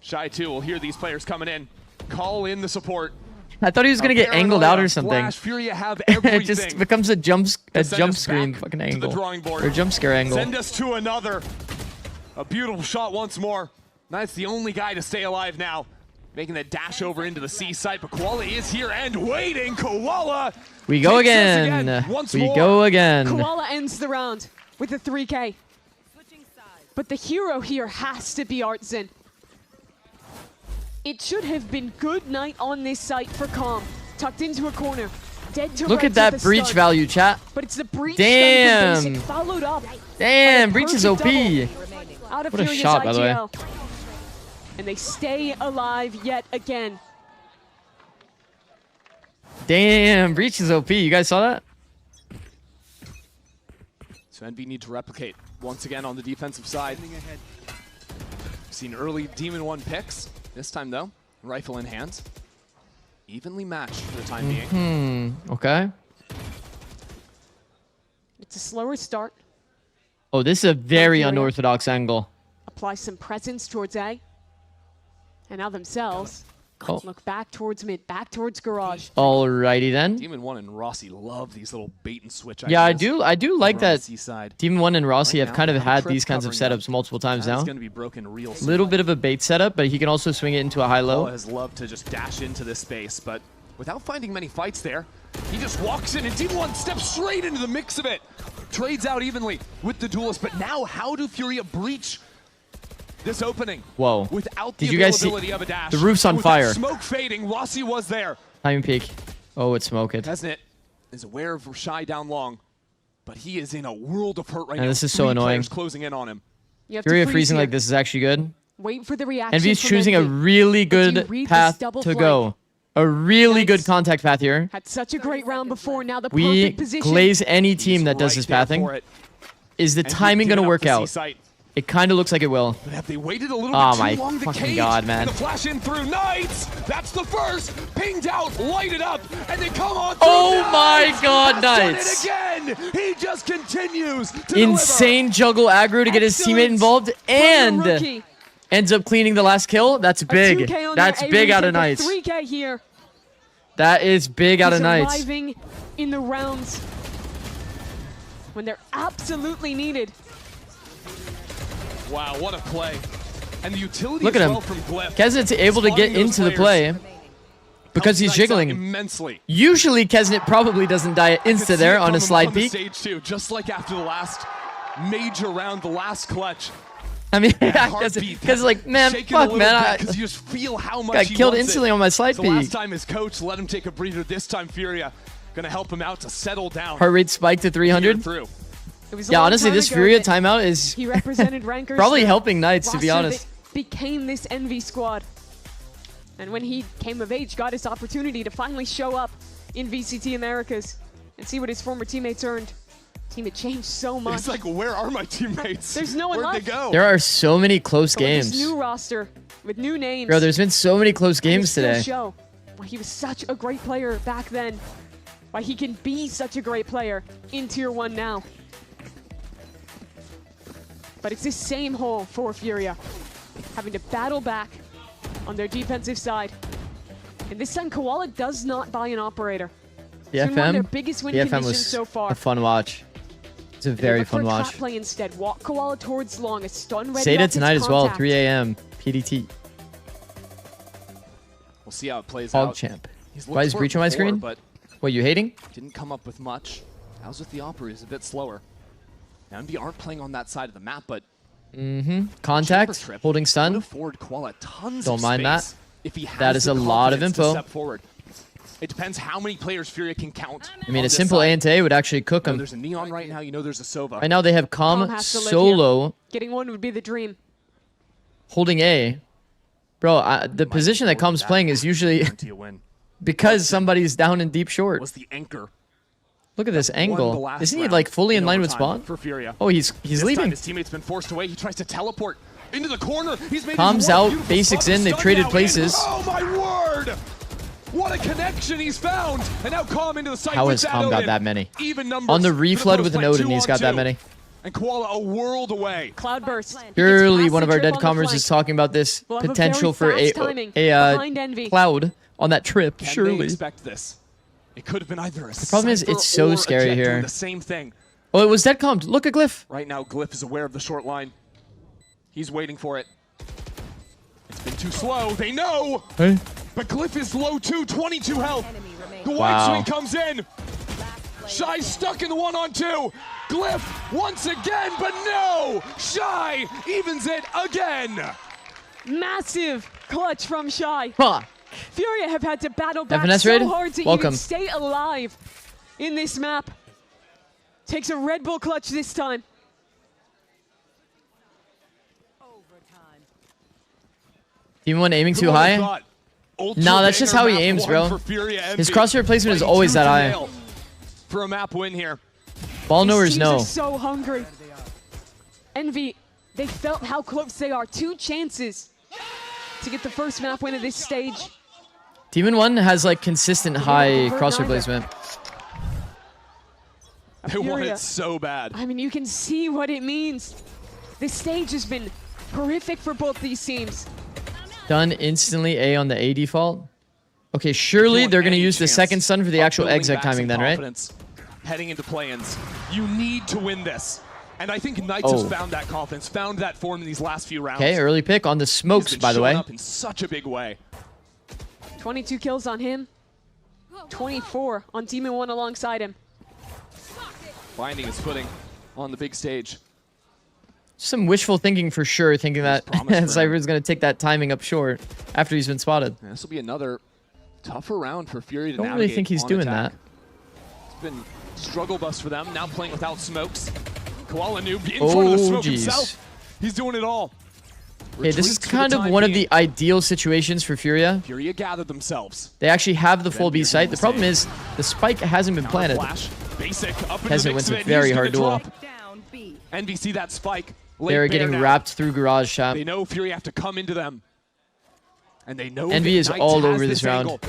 Speaker 20: Shy 2 will hear these players coming in. Call in the support.
Speaker 3: I thought he was gonna get angled out or something.
Speaker 20: Flash, Furia have
Speaker 3: It
Speaker 20: everything.
Speaker 3: just becomes a jump
Speaker 20: to send us
Speaker 3: screen
Speaker 20: back
Speaker 3: fucking
Speaker 20: to the
Speaker 3: angle.
Speaker 20: drawing board.
Speaker 3: Or jump scare angle.
Speaker 20: Send us to another. A beautiful shot once more. That's the only guy to stay alive now. Making that dash over into the C site, but Koala is here and waiting. Koala!
Speaker 3: We go
Speaker 20: takes us
Speaker 3: again.
Speaker 20: once
Speaker 3: We
Speaker 20: more.
Speaker 3: go again.
Speaker 16: Koala ends the round with a 3K. But the hero here has to be Artsin. It should have been good night on this site for Calm. Tucked into a corner. Dead to
Speaker 3: Look
Speaker 16: rights
Speaker 3: at
Speaker 16: with
Speaker 3: that
Speaker 16: the
Speaker 3: breach
Speaker 16: stun.
Speaker 3: value, chat.
Speaker 16: But it's the breach
Speaker 3: Damn.
Speaker 16: stun from Basic followed up.
Speaker 3: Damn,
Speaker 16: by a
Speaker 3: breach is
Speaker 16: perfect
Speaker 3: OP.
Speaker 16: double out of
Speaker 3: What a
Speaker 16: Furia's
Speaker 3: shot, by the way.
Speaker 16: IGL. And they stay alive yet again.
Speaker 3: Damn, breach is OP. You guys saw that?
Speaker 20: So Envy need to replicate once again on the defensive side. Seen early Demon 1 picks. This time though, rifle in hand. Evenly matched for the time being.
Speaker 3: Okay.
Speaker 16: It's a slower start.
Speaker 3: Oh, this is a very
Speaker 16: Furia.
Speaker 3: unorthodox angle.
Speaker 16: Apply some presence towards A. And now themselves
Speaker 3: Oh.
Speaker 16: look back towards mid, back towards garage.
Speaker 3: Alrighty then.
Speaker 20: Demon 1 and Rossi love these little bait and switch
Speaker 3: Yeah,
Speaker 20: ideas.
Speaker 3: I do like
Speaker 20: over on the
Speaker 3: that.
Speaker 20: C side.
Speaker 3: Demon 1 and Rossi
Speaker 20: Right
Speaker 3: have
Speaker 20: now,
Speaker 3: kind of
Speaker 20: have a
Speaker 3: had
Speaker 20: trip
Speaker 3: these kinds of
Speaker 20: covering
Speaker 3: setups multiple times
Speaker 20: That's
Speaker 3: now.
Speaker 20: going to be broken real soon.
Speaker 3: Little bit of a bait setup, but he can also swing it into a high-low.
Speaker 20: Koala has loved to just dash into this space, but without finding many fights there, he just walks in and Demon 1 steps straight into the mix of it. Trades out evenly with the duelist, but now how do Furia breach this opening?
Speaker 3: Whoa.
Speaker 20: Without the
Speaker 3: Did you guys see?
Speaker 20: availability of a dash.
Speaker 3: The roof's on
Speaker 20: With that
Speaker 3: fire.
Speaker 20: smoke fading, Rossi was there.
Speaker 3: Timing peak. Oh, it's smoke it.
Speaker 20: Tesnit is aware of Shy down long, but he is in a world of hurt right
Speaker 3: And
Speaker 20: now.
Speaker 3: this is so
Speaker 20: 3
Speaker 3: annoying.
Speaker 20: players closing in on him.
Speaker 16: You have to
Speaker 3: Furia
Speaker 16: freeze
Speaker 3: freezing
Speaker 16: here.
Speaker 3: like this is actually good.
Speaker 16: Wait for the reaction.
Speaker 3: Envy's
Speaker 16: from
Speaker 3: choosing a
Speaker 16: Envy.
Speaker 3: really
Speaker 16: But do you
Speaker 3: good
Speaker 16: read this
Speaker 3: path
Speaker 16: double
Speaker 3: to
Speaker 16: flank?
Speaker 3: go. A really good contact path here.
Speaker 16: Had such a great round before. Now the
Speaker 3: We
Speaker 16: perfect position.
Speaker 3: glaze any team that does this pathing. Is the
Speaker 20: And he's
Speaker 3: timing going to
Speaker 20: given up
Speaker 3: work
Speaker 20: the
Speaker 3: out?
Speaker 20: C-site.
Speaker 3: It kind of looks like it will.
Speaker 20: But have they waited a little
Speaker 3: Oh
Speaker 20: bit
Speaker 3: my
Speaker 20: too long? The
Speaker 3: fucking
Speaker 20: cage,
Speaker 3: God, man.
Speaker 20: and the flash in through Knights. That's the first. Pinged out, lighted up, and they come on through.
Speaker 3: Oh my
Speaker 20: Knights
Speaker 3: God,
Speaker 20: has done
Speaker 3: Knights.
Speaker 20: it again. He just continues to
Speaker 3: Insane juggle aggro to get his teammate involved and
Speaker 16: rookie.
Speaker 3: ends up cleaning the last kill. That's big.
Speaker 16: 2K on
Speaker 3: That's
Speaker 16: their
Speaker 3: big
Speaker 16: A
Speaker 3: out of
Speaker 16: retake, a
Speaker 3: Knights.
Speaker 16: 3K here.
Speaker 3: That is big out of
Speaker 16: He's
Speaker 3: Knights.
Speaker 16: arriving in the rounds when they're absolutely needed.
Speaker 20: Wow, what a play. And the utility
Speaker 3: Look
Speaker 20: as
Speaker 3: at him.
Speaker 20: well from Glyph.
Speaker 3: Kesnet's able to get
Speaker 20: Spotting those
Speaker 3: into the
Speaker 20: players.
Speaker 3: play because he's
Speaker 20: Helps Knights out
Speaker 3: jiggling.
Speaker 20: immensely.
Speaker 3: Usually Kesnet probably doesn't die
Speaker 20: You
Speaker 3: insta
Speaker 20: could see
Speaker 3: there
Speaker 20: it
Speaker 3: on
Speaker 20: from
Speaker 3: a
Speaker 20: him
Speaker 3: slide
Speaker 20: on the
Speaker 3: peek.
Speaker 20: stage too, just like after the last major round, the last clutch.
Speaker 3: I mean,
Speaker 20: Heartbeat
Speaker 3: because like, man,
Speaker 20: shaking a
Speaker 3: fuck,
Speaker 20: little
Speaker 3: man.
Speaker 20: bit 'cause you just feel how much
Speaker 3: got
Speaker 20: he
Speaker 3: killed
Speaker 20: wants
Speaker 3: instantly
Speaker 20: it.
Speaker 3: on my slide
Speaker 20: So last
Speaker 3: peek.
Speaker 20: time his coach let him take a breather. This time Furia gonna help him out to settle down.
Speaker 3: Heart rate spiked to 300.
Speaker 20: Through.
Speaker 16: It was a
Speaker 3: Yeah,
Speaker 16: long
Speaker 3: honestly,
Speaker 16: time
Speaker 3: this
Speaker 16: ago
Speaker 3: Furia
Speaker 16: that
Speaker 3: timeout is
Speaker 16: he represented Rankers.
Speaker 3: probably
Speaker 16: the
Speaker 3: helping Knights, to be
Speaker 16: roster
Speaker 3: honest.
Speaker 16: that became this Envy squad. And when he came of age, got his opportunity to finally show up in VCT Americas and see what his former teammates earned. Team had changed so much.
Speaker 20: It's like, where are my teammates?
Speaker 16: There's no one
Speaker 20: Where'd
Speaker 16: left.
Speaker 20: they go?
Speaker 3: There are so many close
Speaker 16: But with
Speaker 3: games.
Speaker 16: this new roster with new names.
Speaker 3: Bro, there's been so many close
Speaker 16: and they
Speaker 3: games
Speaker 16: still
Speaker 3: today.
Speaker 16: Show why he was such a great player back then. Why he can be such a great player in Tier 1 now. But it's the same hole for Furia, having to battle back on their defensive side. And this time, Koala does not buy an operator.
Speaker 3: The
Speaker 16: It's been one of their
Speaker 3: FM?
Speaker 16: biggest win
Speaker 3: The FM
Speaker 16: conditions
Speaker 3: was
Speaker 16: so far.
Speaker 3: a fun watch. It's a
Speaker 16: And they
Speaker 3: very
Speaker 16: look for
Speaker 3: fun
Speaker 16: a
Speaker 3: watch.
Speaker 16: trap play instead. Walk Koala towards long, a stun ready
Speaker 3: Seda
Speaker 16: off its
Speaker 3: tonight as well,
Speaker 16: contact.
Speaker 3: 3 a.m. PDT.
Speaker 20: We'll see how it plays
Speaker 3: Hog
Speaker 20: out.
Speaker 3: champ.
Speaker 20: He's
Speaker 3: Why
Speaker 20: looked
Speaker 3: is
Speaker 20: for it
Speaker 3: Breach on my
Speaker 20: before,
Speaker 3: screen?
Speaker 20: But
Speaker 3: What, you hating?
Speaker 20: didn't come up with much. How's with the Opera is a bit slower. Now, NV aren't playing on that side of the map, but
Speaker 3: Contact,
Speaker 20: Trip
Speaker 3: holding
Speaker 20: would
Speaker 3: stun.
Speaker 20: afford Koala tons
Speaker 3: Don't
Speaker 20: of
Speaker 3: mind that.
Speaker 20: space if he has
Speaker 3: That is
Speaker 20: the
Speaker 3: a lot of
Speaker 20: confidence to
Speaker 3: info.
Speaker 20: step forward. It depends how many players Furia can count.
Speaker 3: I mean,
Speaker 20: on
Speaker 3: a
Speaker 20: this
Speaker 3: simple
Speaker 20: side.
Speaker 3: A&A would actually cook
Speaker 20: You know
Speaker 3: him.
Speaker 20: there's a Neon right now. You know there's a Sova.
Speaker 3: Right now they have
Speaker 16: Calm
Speaker 3: Calm
Speaker 16: has to live
Speaker 3: solo
Speaker 16: Getting one would be the dream.
Speaker 3: holding A. Bro, the position that Calm's playing is usually
Speaker 20: Guarantee a win.
Speaker 3: because somebody's down in deep short.
Speaker 20: Was the anchor.
Speaker 3: Look at this
Speaker 20: Won the
Speaker 3: angle.
Speaker 20: last
Speaker 3: Isn't he
Speaker 20: round
Speaker 3: like fully in line with
Speaker 20: overtime
Speaker 3: spawn?
Speaker 20: for Furia.
Speaker 3: Oh, he's
Speaker 20: This
Speaker 3: leaving.
Speaker 20: time his teammate's been forced away. He tries to teleport into the corner. He's made
Speaker 3: Calm's
Speaker 20: his one
Speaker 3: out,
Speaker 20: beautiful
Speaker 3: basics
Speaker 20: spot.
Speaker 3: in, they've
Speaker 20: Stun
Speaker 3: traded
Speaker 20: now in.
Speaker 3: places.
Speaker 20: Oh my word! What a connection he's found! And now Calm into the site.
Speaker 3: How
Speaker 20: with
Speaker 3: has
Speaker 20: that
Speaker 3: Calm got
Speaker 20: Odin.
Speaker 3: that many?
Speaker 20: Even numbers.
Speaker 3: On the
Speaker 20: For
Speaker 3: reflood
Speaker 20: first
Speaker 3: with an
Speaker 20: fight,
Speaker 3: Odin, he's got that
Speaker 20: 2-on-2.
Speaker 3: many.
Speaker 20: And Koala a world away.
Speaker 16: Cloudburst.
Speaker 3: Surely one of our dead comers is talking about this
Speaker 16: We'll have a
Speaker 3: potential for
Speaker 16: very
Speaker 3: a,
Speaker 16: fast timing
Speaker 3: a
Speaker 16: behind Envy.
Speaker 3: cloud on that trip.
Speaker 20: Can they
Speaker 3: Surely.
Speaker 20: expect this? It could have been either a
Speaker 3: The problem is,
Speaker 20: Cypher
Speaker 3: it's so
Speaker 20: or a
Speaker 3: scary
Speaker 20: Jet doing
Speaker 3: here.
Speaker 20: the same thing.
Speaker 3: Oh, it was dead Calm. Look at Glyph.
Speaker 20: Right now, Glyph is aware of the short line. He's waiting for it. It's been too slow. They know.
Speaker 3: Hey.
Speaker 20: But Glyph is low too. 22 health. The white
Speaker 3: Wow.
Speaker 20: swing comes in. Shy's stuck in the 1-on-2. Glyph once again, but no. Shy evens it again.
Speaker 16: Massive clutch from Shy.
Speaker 3: Huh.
Speaker 16: Furia have had to battle back
Speaker 3: FNS
Speaker 16: so
Speaker 3: raid?
Speaker 16: hard to
Speaker 3: Welcome.
Speaker 16: even stay alive in this map. Takes a Red Bull clutch this time.
Speaker 3: Team 1 aiming too
Speaker 20: Who would've
Speaker 3: high?
Speaker 20: thought? Ultra
Speaker 3: No, that's just
Speaker 20: banger
Speaker 3: how he
Speaker 20: map
Speaker 3: aims,
Speaker 20: one
Speaker 3: bro.
Speaker 20: for Furia
Speaker 3: His
Speaker 20: Envy.
Speaker 3: crosshair placement is
Speaker 20: Playing
Speaker 3: always
Speaker 20: tooth
Speaker 3: that
Speaker 20: and
Speaker 3: high.
Speaker 20: nail for a map win here.
Speaker 3: Ball
Speaker 16: These
Speaker 3: knowers
Speaker 16: teams
Speaker 3: know.
Speaker 16: are so hungry. Envy, they felt how close they are. 2 chances to get the first map win of this stage.
Speaker 3: Team 1 has like consistent high
Speaker 16: convert
Speaker 3: crosshair
Speaker 16: neither.
Speaker 3: placement.
Speaker 20: They want
Speaker 16: Furia.
Speaker 20: it so bad.
Speaker 16: I mean, you can see what it means. This stage has been horrific for both these teams.
Speaker 3: Done instantly A on the A default. Okay, surely they're going to use the second stun for the actual
Speaker 20: Building
Speaker 3: exec
Speaker 20: back some
Speaker 3: timing then, right?
Speaker 20: confidence Heading into play-ins. You need to win this. And I think Knights has
Speaker 3: Oh.
Speaker 20: found that confidence, found that form in these last few rounds.
Speaker 3: Okay, early pick on the
Speaker 20: He's
Speaker 3: smokes,
Speaker 20: been
Speaker 3: by the
Speaker 20: showing
Speaker 3: way.
Speaker 20: up in such a big way.
Speaker 16: 22 kills on him. 24 on Demon 1 alongside him.
Speaker 20: Finding his footing on the big stage.
Speaker 3: Some wishful thinking for sure, thinking that
Speaker 20: promise for him.
Speaker 3: Cypher's going to take that timing up short after he's been spotted.
Speaker 20: Yeah, this will be another tougher round for Fury to
Speaker 3: Don't really
Speaker 20: navigate
Speaker 3: think he's
Speaker 20: on
Speaker 3: doing
Speaker 20: attack.
Speaker 3: that.
Speaker 20: It's been struggle bus for them, now playing without smokes. Koala Noob in front of the smoke
Speaker 3: jeez.
Speaker 20: himself. He's doing it all.
Speaker 3: Okay, this is
Speaker 20: Retreats for the
Speaker 3: kind of
Speaker 20: time
Speaker 3: one of
Speaker 20: being.
Speaker 3: the ideal situations for Furia.
Speaker 20: Furia gathered themselves.
Speaker 3: They actually have the full
Speaker 20: Then
Speaker 3: B
Speaker 20: you're
Speaker 3: site.
Speaker 20: doing
Speaker 3: The
Speaker 20: the
Speaker 3: problem
Speaker 20: same.
Speaker 3: is the spike hasn't been planted.
Speaker 20: Flash, basic, up into the
Speaker 3: Peasant
Speaker 20: mix
Speaker 3: wins
Speaker 20: of
Speaker 3: a
Speaker 20: it.
Speaker 3: very
Speaker 20: He's
Speaker 3: hard
Speaker 20: gonna
Speaker 3: duel.
Speaker 20: drop. NBC that spike. Late
Speaker 3: They're
Speaker 20: bear
Speaker 3: getting
Speaker 20: now.
Speaker 3: wrapped through garage shop.
Speaker 20: They know Fury have to come into them. And they know
Speaker 3: Envy
Speaker 20: that
Speaker 3: is
Speaker 20: Knights
Speaker 3: all
Speaker 20: has
Speaker 3: over this round.
Speaker 20: angle.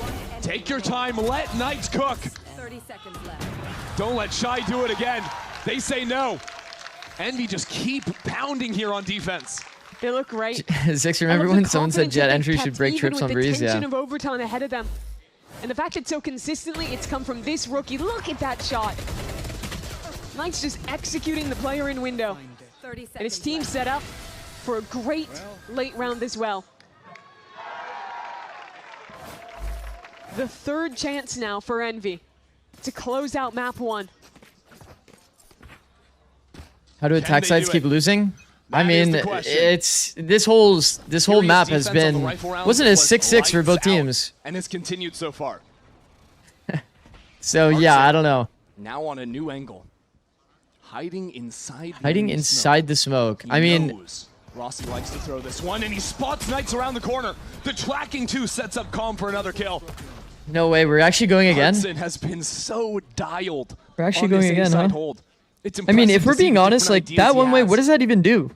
Speaker 20: Take your time, let Knights cook.
Speaker 9: 30 seconds left.
Speaker 20: Don't let Shy do it again. They say no. Envy just keep pounding here on defense.
Speaker 16: They look great.
Speaker 3: Zikz,
Speaker 16: I
Speaker 3: remember
Speaker 16: love the
Speaker 3: when someone said
Speaker 16: confidence
Speaker 3: Jet
Speaker 16: that they've
Speaker 3: entry should
Speaker 16: kept
Speaker 3: break
Speaker 16: even
Speaker 3: trips
Speaker 16: with
Speaker 3: on
Speaker 16: the
Speaker 3: Breeze?
Speaker 16: tension
Speaker 3: Yeah.
Speaker 16: of overtime ahead of them. And the fact that so consistently it's come from this rookie. Look at that shot. Knights just executing the player in window.
Speaker 9: 30 seconds
Speaker 16: And his team
Speaker 9: left.
Speaker 16: set up for a great late round as well. The third chance now for Envy to close out map 1.
Speaker 3: How do attack
Speaker 20: they
Speaker 3: sides
Speaker 20: do
Speaker 3: keep
Speaker 20: it?
Speaker 3: losing? I
Speaker 20: That is
Speaker 3: mean,
Speaker 20: the question.
Speaker 3: it's this whole
Speaker 20: Furious
Speaker 3: map has
Speaker 20: defense on
Speaker 3: been
Speaker 20: the rifle rounds
Speaker 3: wasn't it
Speaker 20: was
Speaker 3: 6-6 for
Speaker 20: lights
Speaker 3: both
Speaker 20: out,
Speaker 3: teams?
Speaker 20: And it's continued so far.
Speaker 3: So yeah, I don't know.
Speaker 20: Now on a new angle. Hiding inside the
Speaker 3: Hiding
Speaker 20: enemy
Speaker 3: inside the smoke.
Speaker 20: smoke.
Speaker 3: I
Speaker 20: He
Speaker 3: mean,
Speaker 20: knows Rossi likes to throw this one, and he spots Knights around the corner. The tracking 2 sets up Calm for another kill.
Speaker 3: no way. We're actually going again.
Speaker 20: Hudson has been so dialed.
Speaker 3: We're actually
Speaker 20: on
Speaker 3: going
Speaker 20: this
Speaker 3: again,
Speaker 20: inside
Speaker 3: huh?
Speaker 20: hold.
Speaker 3: I mean, if we're being honest, like that one way, what does that even do?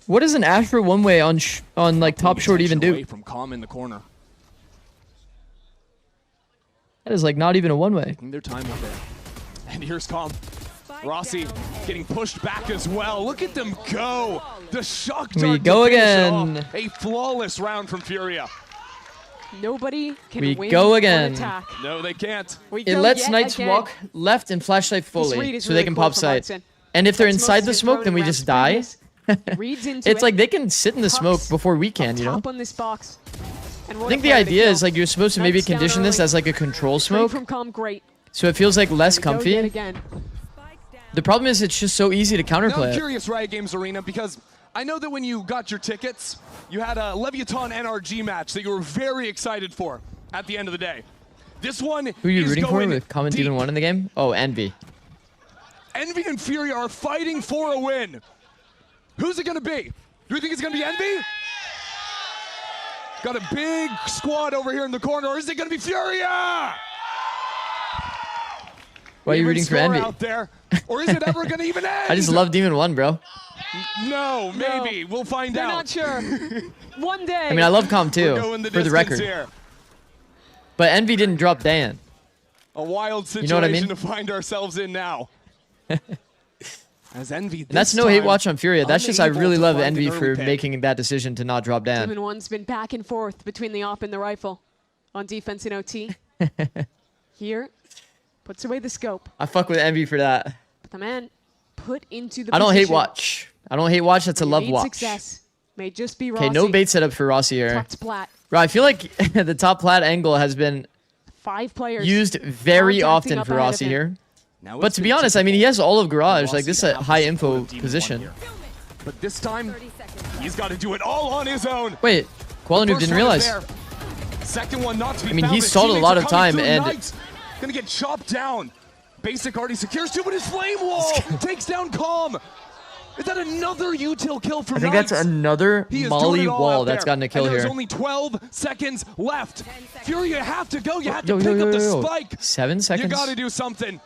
Speaker 3: What does an Asher one way on like top short even do?
Speaker 20: From Calm in the corner.
Speaker 3: That is like not even a one way.
Speaker 20: Taking their time with it. And here's Calm. Rossi getting pushed back as well. Look at them go. The shock dart.
Speaker 3: We go again.
Speaker 20: A flawless round from Furia.
Speaker 16: Nobody can
Speaker 3: we
Speaker 16: win
Speaker 3: go
Speaker 16: on
Speaker 3: again.
Speaker 16: attack.
Speaker 20: No, they can't.
Speaker 3: It lets Knights walk left and flashlight fully, so they can pop sight. And if they're inside the smoke, then we just die. It's like they can sit in the smoke before we can, you know?
Speaker 16: On this box. And
Speaker 3: I think the idea is like you're supposed to maybe condition this as like a control smoke,
Speaker 16: from Calm, great.
Speaker 3: so it feels like less comfy.
Speaker 16: Again.
Speaker 3: The problem is it's just so easy to
Speaker 20: Now I'm
Speaker 3: counterplay it.
Speaker 20: curious, Riot Games Arena, because I know that when you got your tickets, you had a Leviathan NRG match that you were very excited for at the end of the day. This one
Speaker 3: Who are you
Speaker 20: is
Speaker 3: rooting for
Speaker 20: going
Speaker 3: with Comment
Speaker 20: deep.
Speaker 3: even one in the game? Oh, Envy.
Speaker 20: Envy and Furia are fighting for a win. Who's it going to be? Do you think it's going to be Envy? Got a big squad over here in the corner, or is it going to be Furia?
Speaker 3: Why are you rooting for Envy?
Speaker 20: Out there, or is it ever going to even end?
Speaker 3: I just love Demon 1, bro.
Speaker 20: No, maybe. We'll find
Speaker 16: They're
Speaker 20: out.
Speaker 16: not sure. One day.
Speaker 3: I mean, I love Com too,
Speaker 20: the
Speaker 3: for the record.
Speaker 20: Here.
Speaker 3: But Envy didn't drop Dan.
Speaker 20: A wild situation
Speaker 3: You know what I mean?
Speaker 20: to find ourselves in now. As Envy,
Speaker 3: And that's no hate watch on Furia. That's just I
Speaker 20: unable
Speaker 3: really
Speaker 20: to
Speaker 3: love
Speaker 20: find
Speaker 3: Envy
Speaker 20: an early
Speaker 3: for
Speaker 20: pick.
Speaker 3: making that decision to not drop Dan.
Speaker 16: Demon 1's been back and forth between the op and the rifle on defense in OT. Here, puts away the scope.
Speaker 3: I fuck with Envy for that.
Speaker 16: But the man put into the
Speaker 3: I don't hate
Speaker 16: position.
Speaker 3: watch. I don't hate watch. That's a love
Speaker 16: Made
Speaker 3: watch.
Speaker 16: Success. May just be Rossi.
Speaker 3: Okay, no bait setup for Rossi here.
Speaker 16: Tucked plat.
Speaker 3: Bro, I feel like the top plat angle has been
Speaker 16: 5 players
Speaker 3: used very
Speaker 16: contacting
Speaker 3: often
Speaker 16: up
Speaker 3: for
Speaker 16: ahead of
Speaker 3: Rossi
Speaker 16: him.
Speaker 3: here. But to be honest, I mean, he has all of Garage. Like, this is a high info position.
Speaker 20: But this time, he's got to do it all on his own.
Speaker 3: Wait, Qualinoob
Speaker 20: First
Speaker 3: didn't
Speaker 20: one
Speaker 3: realize.
Speaker 20: is there. Second one not to be
Speaker 3: I mean,
Speaker 20: found.
Speaker 3: he
Speaker 20: His
Speaker 3: stalled a
Speaker 20: teammates
Speaker 3: lot
Speaker 20: are
Speaker 3: of
Speaker 20: coming
Speaker 3: time,
Speaker 20: through.
Speaker 3: and
Speaker 20: Knights gonna get chopped down. Basic already secures 2, but his flame wall takes down Calm. Is that another util kill from
Speaker 3: I think
Speaker 20: Knights?
Speaker 3: that's another
Speaker 20: He is
Speaker 3: Molly
Speaker 20: doing it all
Speaker 3: wall
Speaker 20: out
Speaker 3: that's
Speaker 20: there.
Speaker 3: gotten a kill
Speaker 20: And
Speaker 3: here.
Speaker 20: there's only 12 seconds left. Fury, you have to go. You have to
Speaker 3: Yo,
Speaker 20: pick
Speaker 3: yo,
Speaker 20: up the
Speaker 3: yo, yo.
Speaker 20: spike.
Speaker 3: 7 seconds?
Speaker 20: You got to do something.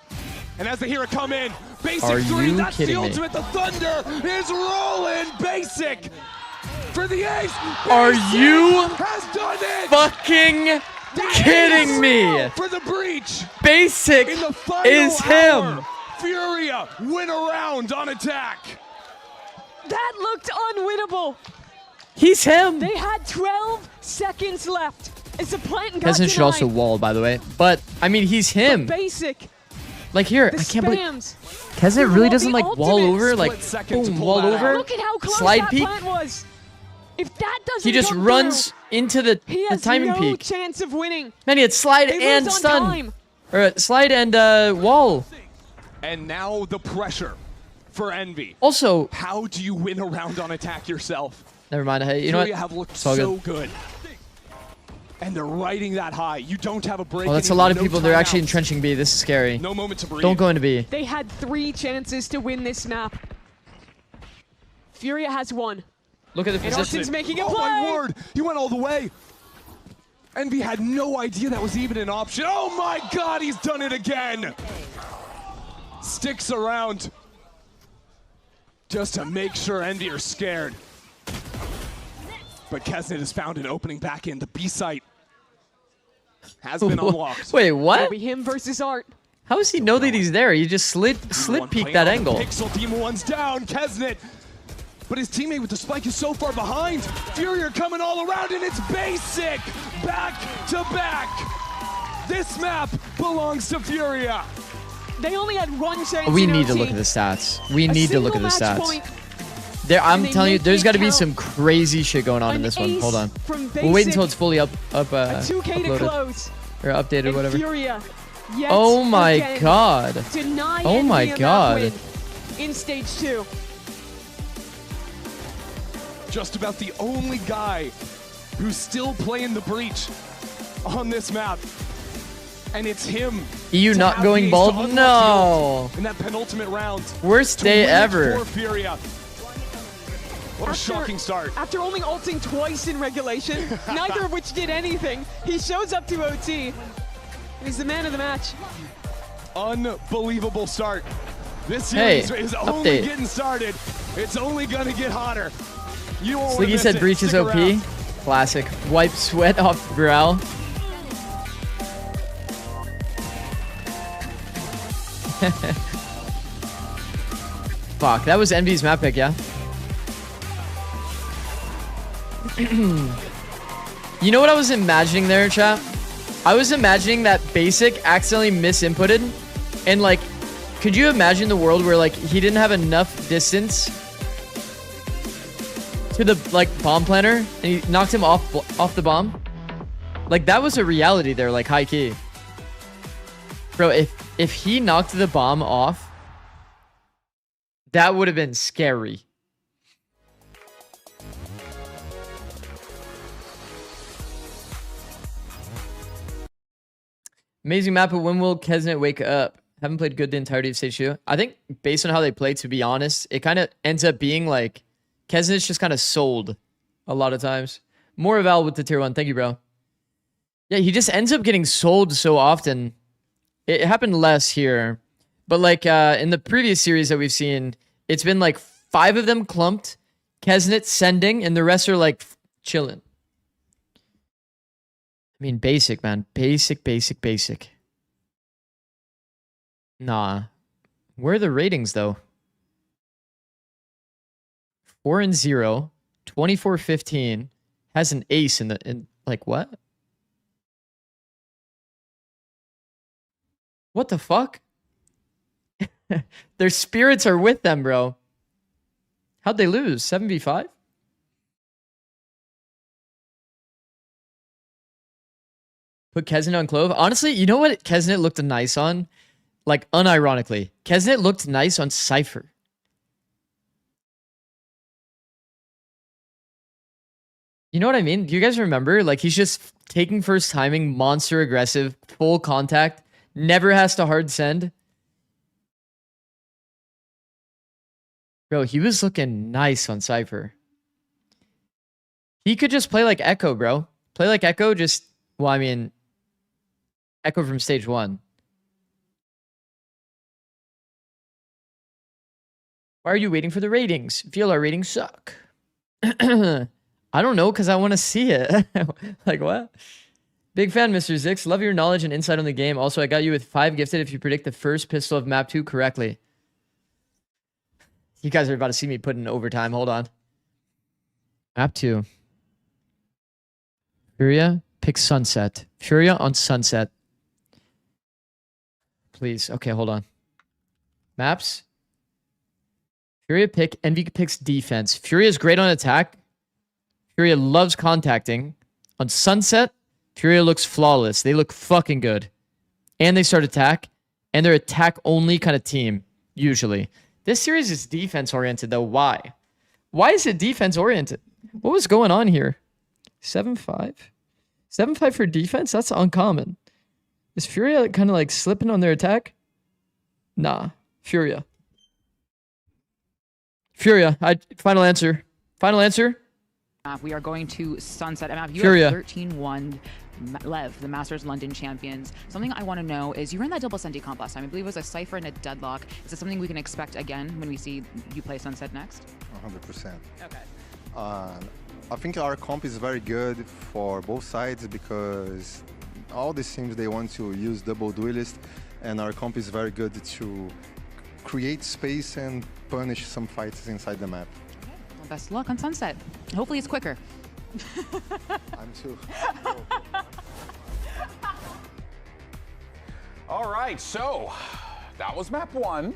Speaker 20: And as they hear it come in, Basic
Speaker 3: Are
Speaker 20: 3,
Speaker 3: you
Speaker 20: that's the
Speaker 3: kidding me?
Speaker 20: ultimate. The Thunder is rolling. Basic for the ace.
Speaker 3: Are
Speaker 20: Basic
Speaker 3: you
Speaker 20: has done it.
Speaker 3: fucking kidding me?
Speaker 20: For the breach.
Speaker 3: Basic
Speaker 20: In the final
Speaker 3: is
Speaker 20: hour,
Speaker 3: him.
Speaker 20: Furia win a round on attack.
Speaker 16: That looked unwinnable.
Speaker 3: He's him.
Speaker 16: They had 12 seconds left. It's a plant and got
Speaker 3: Kesson should
Speaker 16: denied.
Speaker 3: also wall, by the way. But, I mean, he's him.
Speaker 16: Basic.
Speaker 3: Like, here,
Speaker 16: The
Speaker 3: I can't believe...
Speaker 16: spams.
Speaker 3: Kesson really doesn't, like, wall
Speaker 16: ultimate.
Speaker 3: over? Like,
Speaker 20: Split second to
Speaker 3: boom,
Speaker 20: pull
Speaker 3: wall
Speaker 20: that
Speaker 3: over?
Speaker 20: out.
Speaker 16: Look at how close
Speaker 3: Slide
Speaker 16: that
Speaker 3: peek.
Speaker 16: plant was. If that doesn't
Speaker 3: He just
Speaker 16: come
Speaker 3: runs
Speaker 16: through,
Speaker 3: into the
Speaker 16: he has
Speaker 3: timing
Speaker 16: no
Speaker 3: peak.
Speaker 16: chance of winning.
Speaker 3: Man, he had slide
Speaker 16: They
Speaker 3: and
Speaker 16: lose on
Speaker 3: stun.
Speaker 16: time.
Speaker 3: Or slide and wall.
Speaker 20: And now the pressure for Envy.
Speaker 3: Also,
Speaker 20: How do you win a round on attack yourself?
Speaker 3: never mind. Hey, you know what?
Speaker 20: Furia have looked
Speaker 3: It's all
Speaker 20: so
Speaker 3: good.
Speaker 20: good. And they're riding that high. You don't have a break.
Speaker 3: Oh, that's a
Speaker 20: anymore,
Speaker 3: lot of
Speaker 20: no
Speaker 3: people. They're actually
Speaker 20: timeouts.
Speaker 3: entrenching B. This is scary.
Speaker 20: No moment to breathe.
Speaker 3: Don't go into B.
Speaker 16: They had 3 chances to win this map. Furia has 1.
Speaker 3: Look at the
Speaker 16: And
Speaker 3: position.
Speaker 16: Arsen's making a
Speaker 20: Oh
Speaker 16: play.
Speaker 20: my word! He went all the way. Envy had no idea that was even an option. Oh my God! He's done it again. Sticks around just to make sure Envy are scared. But Kesnet has found an opening back in. The B site has been unlocked.
Speaker 3: Wait,
Speaker 16: It'll
Speaker 3: what?
Speaker 16: be him versus Art.
Speaker 3: How does he know that he's there? He just slit peek that angle.
Speaker 20: Pixel Demon One's down. Kesnet. But his teammate with the spike is so far behind. Fury are coming all around, and it's Basic back to back. This map belongs to Furia.
Speaker 16: They only had 1 chance.
Speaker 3: We
Speaker 16: in
Speaker 3: need to
Speaker 16: OT.
Speaker 3: look at the stats. We need to look at the
Speaker 16: single match
Speaker 3: stats.
Speaker 16: point,
Speaker 3: I'm
Speaker 16: and they
Speaker 3: telling you,
Speaker 16: make
Speaker 3: there's
Speaker 16: it
Speaker 3: got to be
Speaker 16: count.
Speaker 3: some crazy shit going on in
Speaker 16: An
Speaker 3: this one.
Speaker 16: ace
Speaker 3: Hold on.
Speaker 16: from
Speaker 3: We'll wait
Speaker 16: Basic,
Speaker 3: until it's fully
Speaker 16: a 2K to
Speaker 3: uploaded
Speaker 16: close.
Speaker 3: or updated,
Speaker 16: And
Speaker 3: whatever.
Speaker 16: Furia, yet
Speaker 3: Oh my
Speaker 16: again,
Speaker 3: God.
Speaker 16: deny
Speaker 3: Oh
Speaker 16: Envy
Speaker 3: my
Speaker 16: a map
Speaker 3: God.
Speaker 16: win in stage 2.
Speaker 20: Just about the only guy who's still playing the breach on this map. And it's him.
Speaker 3: EU
Speaker 20: to
Speaker 3: not
Speaker 20: have
Speaker 3: going
Speaker 20: the ace
Speaker 3: bald?
Speaker 20: to unlock the
Speaker 3: No.
Speaker 20: ult In that penultimate round.
Speaker 3: Worst
Speaker 20: to
Speaker 3: day
Speaker 20: win it
Speaker 3: ever.
Speaker 20: For Furia. What a shocking start.
Speaker 16: After only ulting twice in regulation, neither of which did anything, he shows up to OT. And he's the man of the match.
Speaker 20: Unbelievable start
Speaker 19: This
Speaker 3: Hey,
Speaker 19: series is only
Speaker 3: update.
Speaker 19: getting started. It's only gonna get hotter. You won't wanna
Speaker 3: Sliggy
Speaker 19: miss
Speaker 3: said
Speaker 19: it.
Speaker 3: Breach is
Speaker 19: Stick
Speaker 3: OP.
Speaker 19: around.
Speaker 3: Classic. Wipe sweat off the brow. Fuck, that was Envy's map pick, yeah? You know what I was imagining there, chat? I was imagining that Basic accidentally misinputted, and like, could you imagine the world where like he didn't have enough distance to the like bomb planner, and he knocked him off the bomb? Like that was a reality there, like high key. Bro, if he knocked the bomb off, that would have been scary. Amazing map, but when will Kesnet wake up? Haven't played good the entirety of Stage 2. I think based on how they play, to be honest, it kind of ends up being like Kesnet's just kind of sold a lot of times. More Val with the tier 1. Thank you, bro. Yeah, he just ends up getting sold so often. It happened less here. But like in the previous series that we've seen, it's been like 5 of them clumped, Kesnet sending, and the rest are like chilling. I mean, basic, man. Basic. Nah. Where are the ratings, though? 4-0, 24-15, has an ace in like, what? What the fuck? Their spirits are with them, bro. How'd they lose? 7v5? Put Kesnet on Clove. Honestly, you know what Kesnet looked nice on? Like, unironically. Kesnet looked nice on Cypher. You know what I mean? Do you guys remember? Like, he's just taking first timing, monster aggressive, full contact, never has to hard send. Bro, he was looking nice on Cypher. He could just play like Echo, bro. Play like Echo, just... Well, I mean... Echo from Stage 1. Why are you waiting for the ratings? VLR ratings suck. I don't know, because I want to see it. Like, what? Big fan, Mr. Zikz. Love your knowledge and insight on the game. Also, I got you with 5 gifted if you predict the first pistol of map 2 correctly. You guys are about to see me put in overtime. Hold on. Map 2. Furia, pick Sunset. Furia on Sunset. Please. Okay, hold on. Maps. Furia pick. Envy picks defense. Furia is great on attack. Furia loves contacting. On Sunset, Furia looks flawless. They look fucking good. And they start attack. And they're attack-only kind of team, usually. This series is defense-oriented, though. Why? Why is it defense-oriented? What was going on here? 7-5? 7-5 for defense? That's uncommon. Is Furia kind of like slipping on their attack? Nah. Furia. Furia. Final answer. Final answer.
Speaker 18: We are going to Sunset MF. You
Speaker 3: Furia.
Speaker 18: have 13-1 LEV, the Masters London champions. Something I want to know is you ran that double Sunday comp last time. I believe it was a Cypher and a Deadlock. Is it something we can expect again when we see you play Sunset next?
Speaker 21: 100%.
Speaker 18: Okay.
Speaker 21: I think our comp is very good for both sides because all these teams, they want to use double duelist, and our comp is very good to create space and punish some fights inside the map.
Speaker 18: Okay. Well, best of luck on Sunset. Hopefully it's quicker.
Speaker 21: I'm too.
Speaker 22: All right, so that was map 1.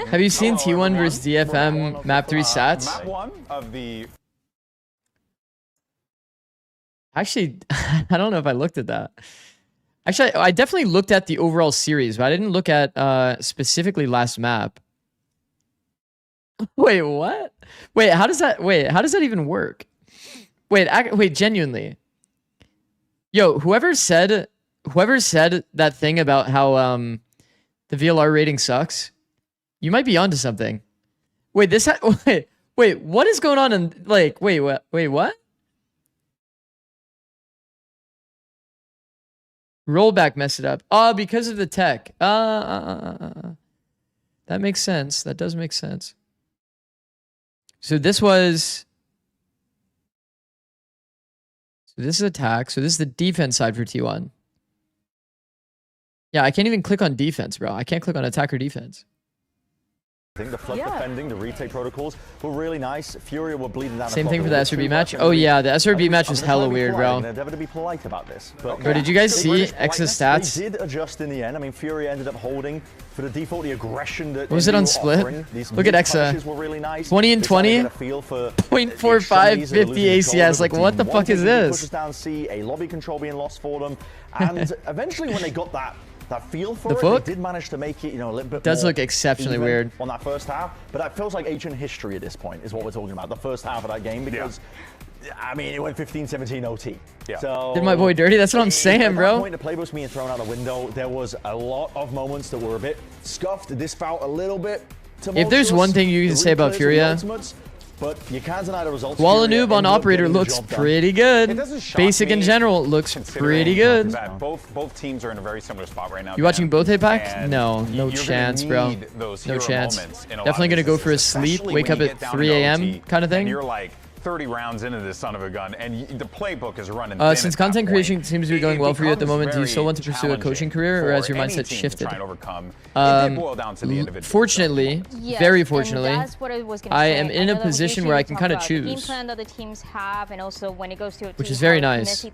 Speaker 3: Have you seen T1 versus DFM map 3 stats?
Speaker 22: Map 1 of the...
Speaker 3: Actually, I don't know if I looked at that. Actually, I definitely looked at the overall series, but I didn't look at specifically last map. Wait, what? Wait, how does that even work? Wait, genuinely. Yo, whoever said that thing about how the VLR rating sucks, you might be onto something. Wait, wait, what is going on in like wait, what? Rollback messed it up. Oh, because of the tech. That That makes sense. That does make sense. So this was... So this is attack. So this is the defense side for T1. Yeah, I can't even click on defense, bro. I can't click on attack or defense.
Speaker 1: I think the flood defending, the retake protocols were really nice. Furia were bleeding down.
Speaker 3: Same thing for the SRB match. Oh yeah, the SRB match was hella weird, bro.
Speaker 1: I'm endeavor to be polite about this. But
Speaker 3: did you guys see X's stats?
Speaker 1: They did adjust in the end. I mean, Furia ended up holding for the default, the aggression that
Speaker 3: was it on split? Look at Exa.
Speaker 1: Really nice.
Speaker 3: 20 and 20. 0.45, 50 ACS. Like, what the fuck is this?
Speaker 1: Pushes down C, a lobby control being lost for them, and eventually when they got that feel for it, they did manage to make it, you know, a little bit
Speaker 3: does
Speaker 1: more
Speaker 3: look exceptionally
Speaker 1: even
Speaker 3: weird
Speaker 1: on that first half, but that feels like ancient history at this point is what we're talking about, the first half of that game, because I mean, it went 15-17 OT. So
Speaker 3: did my boy dirty? That's what I'm saying, bro.
Speaker 1: At that point, the playbook's being thrown out the window. There was a lot of moments that were a bit scuffed. This felt a little bit tumultuous.
Speaker 3: If there's one thing you can say about Furia,
Speaker 1: but you can't deny the results.
Speaker 3: Walla Noob on Operator looks pretty good. Basic in general looks pretty good.
Speaker 22: Both teams are in a very similar spot right now.
Speaker 3: You watching both Apex? No, no chance, bro. No chance. Definitely gonna go for a sleep, wake up at 3 a.m. kind of thing.
Speaker 22: You're like 30 rounds into this son of a gun, and the playbook is running.
Speaker 3: Since content creation seems to be going well for you at the moment, do you still want to pursue a coaching career, or has your mindset shifted? Fortunately, very fortunately, I am in a position where I can kind of choose, which is very nice.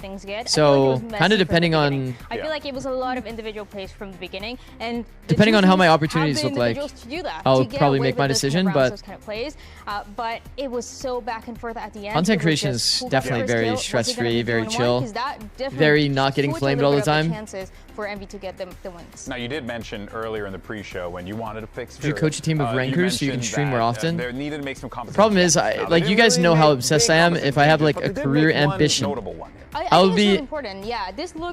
Speaker 3: So, kind of depending on,
Speaker 2: I feel like it was a lot of individual plays from the beginning, and
Speaker 3: depending on how my opportunities look like, I'll probably make my decision. But
Speaker 2: it was so back and forth at the end.
Speaker 3: Content creation is definitely very stress-free, very chill, very not getting flamed all the time.
Speaker 2: For Envy to get them the wins.
Speaker 22: Now, you did mention earlier in the pre-show when you wanted to fix Furia.
Speaker 3: You coach a team of rankers so you can stream more often.
Speaker 22: They needed to make some
Speaker 3: the problem is, like, you guys know how obsessed I am. If I have like a career ambition, I'll be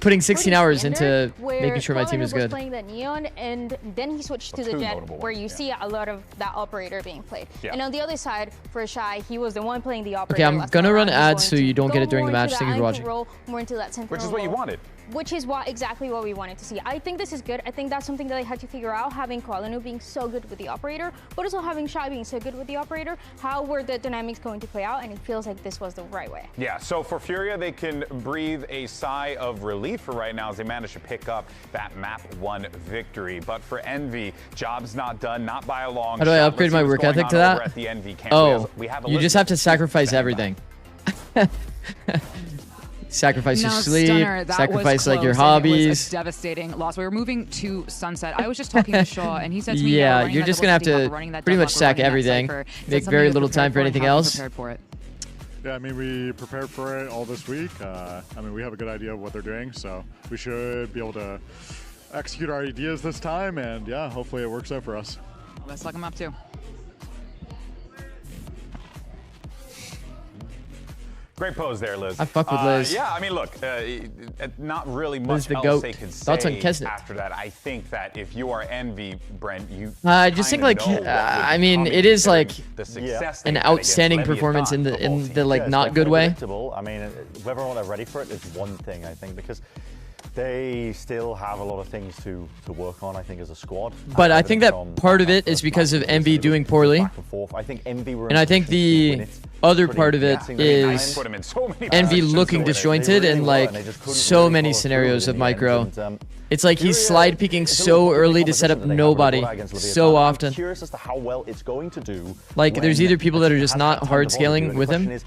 Speaker 3: putting 16 hours into making sure my team is good.
Speaker 2: Playing that Neon, and then he switched to the Jet, where you see a lot of that operator being played. And on the other side, for Shy, he was the one playing the operator.
Speaker 3: Okay, I'm gonna run ads so you don't get it during the match. Thank you for watching.
Speaker 2: More into that
Speaker 22: which is what you wanted.
Speaker 2: Which is exactly what we wanted to see. I think this is good. I think that's something that I had to figure out, having Qualinu being so good with the operator, but also having Shy being so good with the operator. How were the dynamics going to play out? And it feels like this was the right way.
Speaker 22: Yeah, so for Furia, they can breathe a sigh of relief for right now as they manage to pick up that map 1 victory. But for Envy, job's not done, not by a long shot.
Speaker 3: How do I upgrade my work ethic to that? Oh, you just have to sacrifice everything. Sacrifice your sleep, sacrifice like your hobbies.
Speaker 18: It was a devastating loss. We were moving to Sunset. I was just talking to Shaw, and he said to me,
Speaker 3: yeah, you're just gonna have to pretty much sack everything, make very little time for anything else.
Speaker 15: Yeah, I mean, we prepared for it all this week. I mean, we have a good idea of what they're doing, so we should be able to execute our ideas this time, and yeah, hopefully it works out for us.
Speaker 18: Let's lock them up too.
Speaker 22: Great pose there, Liz.
Speaker 3: I fuck with Liz.
Speaker 22: Yeah, I mean, look, not really much else they could say after that. I think that if you are Envy, Brent, you
Speaker 3: I just think like I mean, it is like an outstanding performance in the like not good way.
Speaker 1: I mean, whether or not they're ready for it is one thing, I think, because they still have a lot of things to work on, I think, as a squad.
Speaker 3: But I think that part of it is because of Envy doing poorly.
Speaker 1: I think Envy were
Speaker 3: and I think the other part of it is Envy looking disjointed in like so many scenarios of micro. It's like he's slide peeking so early to set up nobody so often.
Speaker 1: Curious as to how well it's going to do.
Speaker 3: Like there's either people that are just not hard scaling with him,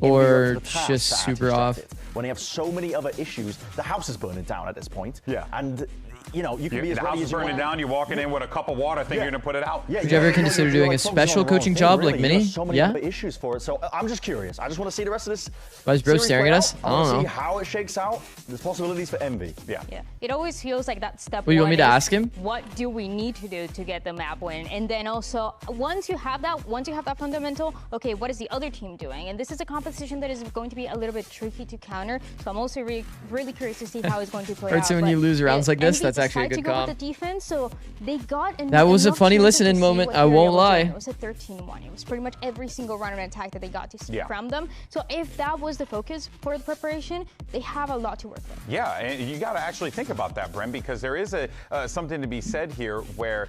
Speaker 3: or just super off.
Speaker 1: When they have so many other issues, the house is burning down at this point. Yeah. And you know, you can be as ready as you want.
Speaker 22: The house is burning down, you're walking in with a cup of water, think you're going to put it out.
Speaker 3: Would you ever consider doing a special coaching job like Mini?
Speaker 1: So many other issues for it, so I'm just curious. I just want to see the rest of this.
Speaker 3: Why is bro staring at us? I don't know.
Speaker 1: See how it shakes out. There's possibilities for Envy.
Speaker 2: Yeah. It always feels like that step
Speaker 3: Well, you want me to ask him?
Speaker 2: What do we need to do to get the map win? And then also, once you have that fundamental, okay, what is the other team doing? And this is a competition that is going to be a little bit tricky to counter. So I'm also really curious to see how it's going to play out.
Speaker 3: So when you lose rounds like this, that's actually a
Speaker 2: decide
Speaker 3: good
Speaker 2: to go
Speaker 3: comp.
Speaker 2: with the defense, so they got
Speaker 3: That was a
Speaker 2: enough
Speaker 3: funny
Speaker 2: chances to
Speaker 3: listening
Speaker 2: see
Speaker 3: moment,
Speaker 2: what
Speaker 3: I
Speaker 2: they were
Speaker 3: won't
Speaker 2: able to do,
Speaker 3: lie.
Speaker 2: and it was a 13-1. It was pretty much every single run of an attack that they got to see from them. So if that was the focus for the preparation, they have a lot to work with.
Speaker 22: Yeah, and you got to actually think about that, Bren, because there is something to be said here where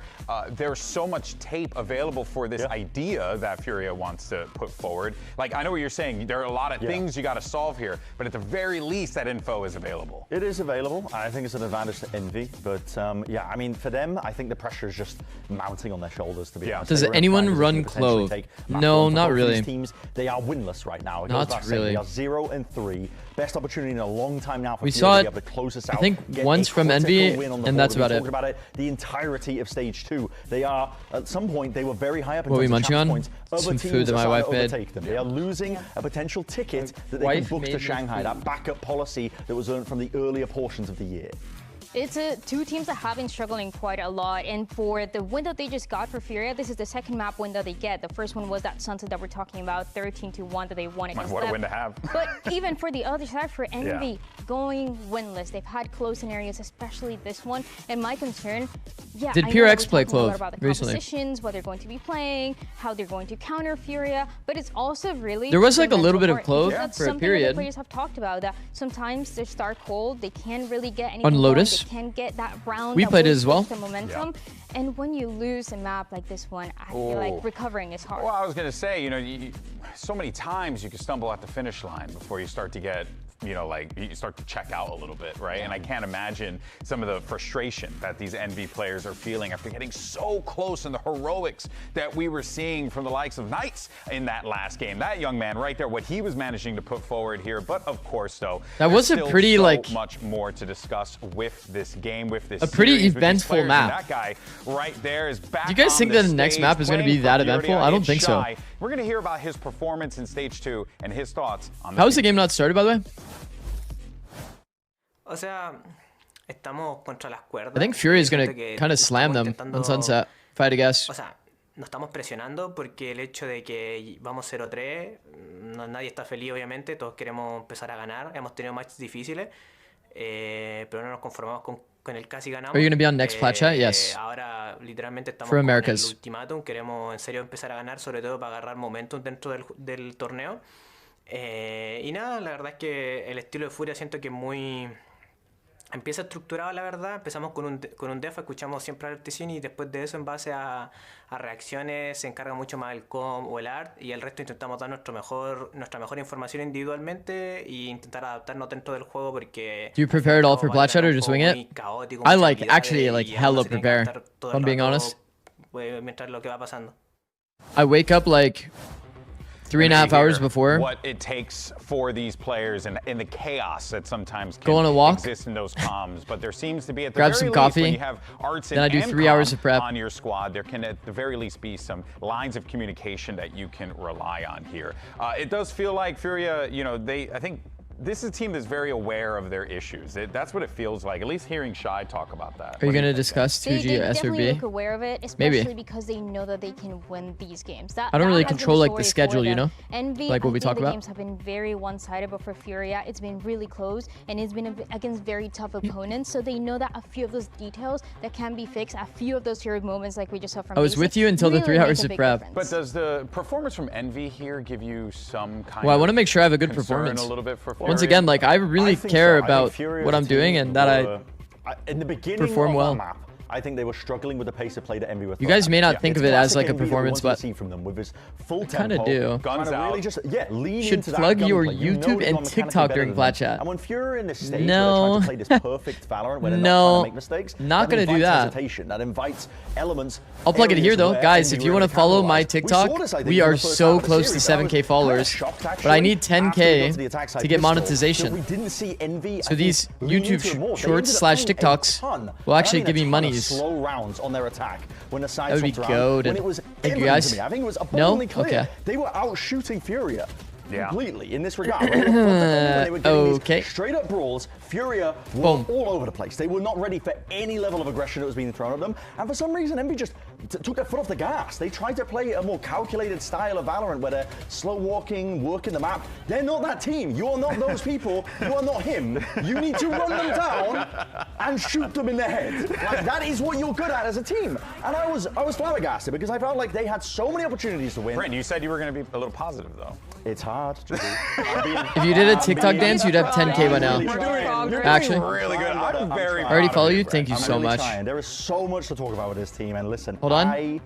Speaker 22: there's so much tape available for this idea that Furia wants to put forward. Like, I know what you're saying. There are a lot of things you got to solve here, but at the very least, that info is available.
Speaker 1: It is available. I think it's an advantage to Envy, but yeah, I mean, for them, I think the pressure is just mounting on their shoulders, to be honest.
Speaker 3: Does anyone run Clove? No, not really.
Speaker 1: These teams, they are winless right now.
Speaker 3: Not really.
Speaker 1: They are 0-3. Best opportunity in a long time now for
Speaker 3: We
Speaker 1: Furia
Speaker 3: saw
Speaker 1: to be
Speaker 3: it,
Speaker 1: able to close this out.
Speaker 3: I think,
Speaker 1: get
Speaker 3: once
Speaker 1: a
Speaker 3: from
Speaker 1: critical
Speaker 3: Envy,
Speaker 1: win on the
Speaker 3: and
Speaker 1: board.
Speaker 3: that's
Speaker 1: We've
Speaker 3: about
Speaker 1: talked about it the entirety of stage 2. They are, at some point, they were very high up in
Speaker 3: What are we
Speaker 1: terms of
Speaker 3: munching on?
Speaker 1: points. Other
Speaker 3: Some
Speaker 1: teams
Speaker 3: food that
Speaker 1: are
Speaker 3: my
Speaker 1: starting
Speaker 3: wife
Speaker 1: to
Speaker 3: made.
Speaker 1: overtake them. They are losing a potential ticket that they can book to Shanghai, that backup policy that was earned from the earlier portions of the year.
Speaker 2: It's two teams that have been struggling quite a lot, and for the win that they just got for Furia, this is the second map win that they get. The first one was that Sunset that we're talking about, 13-1 that they won against
Speaker 22: What a
Speaker 2: LEV.
Speaker 22: win to have.
Speaker 2: But even for the other side, for Envy, going winless. They've had close scenarios, especially this one. And my concern,
Speaker 3: Did
Speaker 2: I know
Speaker 3: PureX
Speaker 2: we're
Speaker 3: play
Speaker 2: talking a lot
Speaker 3: Clove
Speaker 2: about the
Speaker 3: recently?
Speaker 2: compositions, what they're going to be playing, how they're going to counter Furia, but it's also really
Speaker 3: There was like a
Speaker 2: the
Speaker 3: little bit
Speaker 2: mental
Speaker 3: of Clove
Speaker 2: part. That's
Speaker 3: for a
Speaker 2: something that
Speaker 3: period.
Speaker 2: the players have talked about, that sometimes they start cold, they can't really get anything
Speaker 3: On
Speaker 2: going,
Speaker 3: Lotus?
Speaker 2: they can't get that round.
Speaker 3: We
Speaker 2: that
Speaker 3: played it
Speaker 2: will
Speaker 3: as well.
Speaker 2: push the momentum. And when you lose a map like this one, I feel like recovering is hard.
Speaker 22: Well, I was going to say, you know, so many times you can stumble at the finish line before you start to get, you know, like you start to check out a little bit, right? And I can't imagine some of the frustration that these Envy players are feeling after getting so close and the heroics that we were seeing from the likes of Knights in that last game. That young man right there, what he was managing to put forward here. But of course, though,
Speaker 3: that was a
Speaker 22: still
Speaker 3: pretty
Speaker 22: so
Speaker 3: like
Speaker 22: much more to discuss with this game, with this
Speaker 3: a pretty
Speaker 22: series, with these
Speaker 3: eventful
Speaker 22: players.
Speaker 3: map.
Speaker 22: And that guy right there is back.
Speaker 3: Do you guys
Speaker 22: on
Speaker 3: think
Speaker 22: the
Speaker 3: that the next
Speaker 22: stage
Speaker 3: map is going to be
Speaker 22: playing
Speaker 3: that
Speaker 22: for Furia.
Speaker 3: eventful? I don't
Speaker 22: It's
Speaker 3: think so.
Speaker 22: Shy. We're going to hear about his performance in stage 2 and his thoughts on
Speaker 3: How is the game not started, by the way?
Speaker 4: O sea, estamos contra las cuerdas.
Speaker 3: I think Fury is going to kind of slam them on Sunset, if I had to guess.
Speaker 4: O sea, nos estamos presionando porque el hecho de que vamos 0-3, nadie está feliz obviamente, todos queremos empezar a ganar, hemos tenido matches difíciles, pero no nos conformamos con el casi ganamos.
Speaker 3: Are you going to be on next plat chat? Yes.
Speaker 4: Ahora literalmente estamos
Speaker 3: For
Speaker 4: con
Speaker 3: Americas.
Speaker 4: el ultimátum, queremos en serio empezar a ganar, sobre todo para agarrar momentum dentro del torneo. Y nada, la verdad es que el estilo de Furia siento que es muy... Empieza estructurado, la verdad. Empezamos con un def, escuchamos siempre al Artisan y después de eso, en base a reacciones, se encarga mucho más el com o el art y el resto intentamos dar nuestra mejor información individualmente e intentar adaptarnos dentro del juego porque...
Speaker 3: Do you prepare it all for plat chat or just wing it? I like, actually, like hella prepare, if I'm being honest.
Speaker 4: Mientras lo que va pasando.
Speaker 3: I wake up like 3.5 hours before.
Speaker 22: What it takes for these players and the chaos that sometimes can
Speaker 3: Go on a walk.
Speaker 22: exist in those comms, but there seems to be at the
Speaker 3: Grab
Speaker 22: very
Speaker 3: some
Speaker 22: least
Speaker 3: coffee.
Speaker 22: when you have arts
Speaker 3: Then I do
Speaker 22: and
Speaker 3: 3 hours
Speaker 22: comm
Speaker 3: of prep.
Speaker 22: on your squad, there can at the very least be some lines of communication that you can rely on here. It does feel like Furia, you know, I think this is a team that's very aware of their issues. That's what it feels like, at least hearing Shy talk about that.
Speaker 3: Are you going to discuss 2G
Speaker 2: They
Speaker 3: or
Speaker 2: definitely
Speaker 3: SRB?
Speaker 2: look aware of it, especially
Speaker 3: Maybe.
Speaker 2: because they know that they can win these games.
Speaker 3: I don't really control like the schedule, you know?
Speaker 2: Envy,
Speaker 3: Like what we talk
Speaker 2: the
Speaker 3: about.
Speaker 2: games have been very one-sided, but for Furia, it's been really close, and it's been against very tough opponents, so they know that a few of those details that can be fixed, a few of those heroic moments like we just saw from
Speaker 3: I was
Speaker 2: VCT,
Speaker 3: with you until the
Speaker 2: really
Speaker 3: 3
Speaker 2: make
Speaker 3: hours
Speaker 2: a
Speaker 3: of
Speaker 2: big
Speaker 3: prep.
Speaker 2: difference.
Speaker 22: But does the performance from Envy here give you some kind
Speaker 3: Well, I
Speaker 22: of
Speaker 3: want to make sure I have a good
Speaker 22: concern
Speaker 3: performance.
Speaker 22: a little bit for
Speaker 3: Once
Speaker 22: Furia?
Speaker 3: again, like I really care about what I'm doing and that I
Speaker 1: in the beginning
Speaker 3: perform
Speaker 1: of
Speaker 3: well.
Speaker 1: that map, I think they were struggling with the pace of play that Envy were
Speaker 3: You guys may not think of it as like a
Speaker 1: Envy that we
Speaker 3: performance,
Speaker 1: wanted
Speaker 3: but
Speaker 1: to see from them with this full
Speaker 3: kinda
Speaker 1: tempo,
Speaker 3: do.
Speaker 1: trying to really just lean
Speaker 3: should
Speaker 1: into that
Speaker 3: plug your
Speaker 1: gunplay. You know
Speaker 3: YouTube
Speaker 1: that
Speaker 3: and
Speaker 1: you're
Speaker 3: TikTok
Speaker 1: mechanically
Speaker 3: during
Speaker 1: better
Speaker 3: plat
Speaker 1: than them.
Speaker 3: chat.
Speaker 1: And when Fury in this stage,
Speaker 3: No.
Speaker 1: where they're trying to play this perfect Valorant, where they're not
Speaker 3: No.
Speaker 1: trying to make mistakes,
Speaker 3: Not
Speaker 1: that
Speaker 3: gonna do
Speaker 1: invites
Speaker 3: that.
Speaker 1: hesitation. That invites elements.
Speaker 3: I'll plug it here
Speaker 1: areas
Speaker 3: though.
Speaker 1: where
Speaker 3: Guys,
Speaker 1: Envy
Speaker 3: if you
Speaker 1: were
Speaker 3: want to
Speaker 1: able
Speaker 3: follow my
Speaker 1: capitalize. We
Speaker 3: TikTok,
Speaker 1: saw this, I think,
Speaker 3: we
Speaker 1: in
Speaker 3: are
Speaker 1: the first
Speaker 3: so
Speaker 1: half of the
Speaker 3: close to
Speaker 1: series. I was
Speaker 3: 7K followers.
Speaker 1: shocked,
Speaker 3: But I
Speaker 1: actually,
Speaker 3: need
Speaker 1: after we got
Speaker 3: 10K
Speaker 1: to the attack side
Speaker 3: to get
Speaker 1: pistol,
Speaker 3: monetization.
Speaker 1: that we didn't see Envy,
Speaker 3: So
Speaker 1: I
Speaker 3: these
Speaker 1: think, lean into it more.
Speaker 3: YouTube
Speaker 1: They
Speaker 3: shorts
Speaker 1: ended up
Speaker 3: slash
Speaker 1: playing a
Speaker 3: TikToks
Speaker 1: ton.
Speaker 3: will actually
Speaker 1: Having a
Speaker 3: give me
Speaker 1: ton of
Speaker 3: monies.
Speaker 1: slow rounds on their attack when the side
Speaker 3: That would be
Speaker 1: swapped around. When
Speaker 3: goated.
Speaker 1: it was
Speaker 3: Thank you,
Speaker 1: evident
Speaker 3: guys.
Speaker 1: to me, I think it was
Speaker 3: No?
Speaker 1: abundantly clear.
Speaker 3: Okay.
Speaker 1: They were out shooting Furia.
Speaker 22: Yeah.
Speaker 1: Completely in this regard. When they were getting these straight up brawls, Furia were all over the place. They were not ready for any level of aggression that was being thrown at them. And for some reason, Envy just took their foot off the gas. They tried to play a more calculated style of Valorant where they're slow walking, working the map. They're not that team. You're not those people. You are not him. You need to run them down and shoot them in the head. Like, that is what you're good at as a team. And I was flabbergasted because I felt like they had so many opportunities to win.
Speaker 22: Brent, you said you were going to be a little positive, though.
Speaker 1: It's hard.
Speaker 3: If you did a TikTok dance, you'd have 10K by now. Actually,
Speaker 22: really good. I'm very
Speaker 3: I already follow you. Thank you so much.
Speaker 1: There is so much to talk about with this team, and listen.
Speaker 3: Hold on.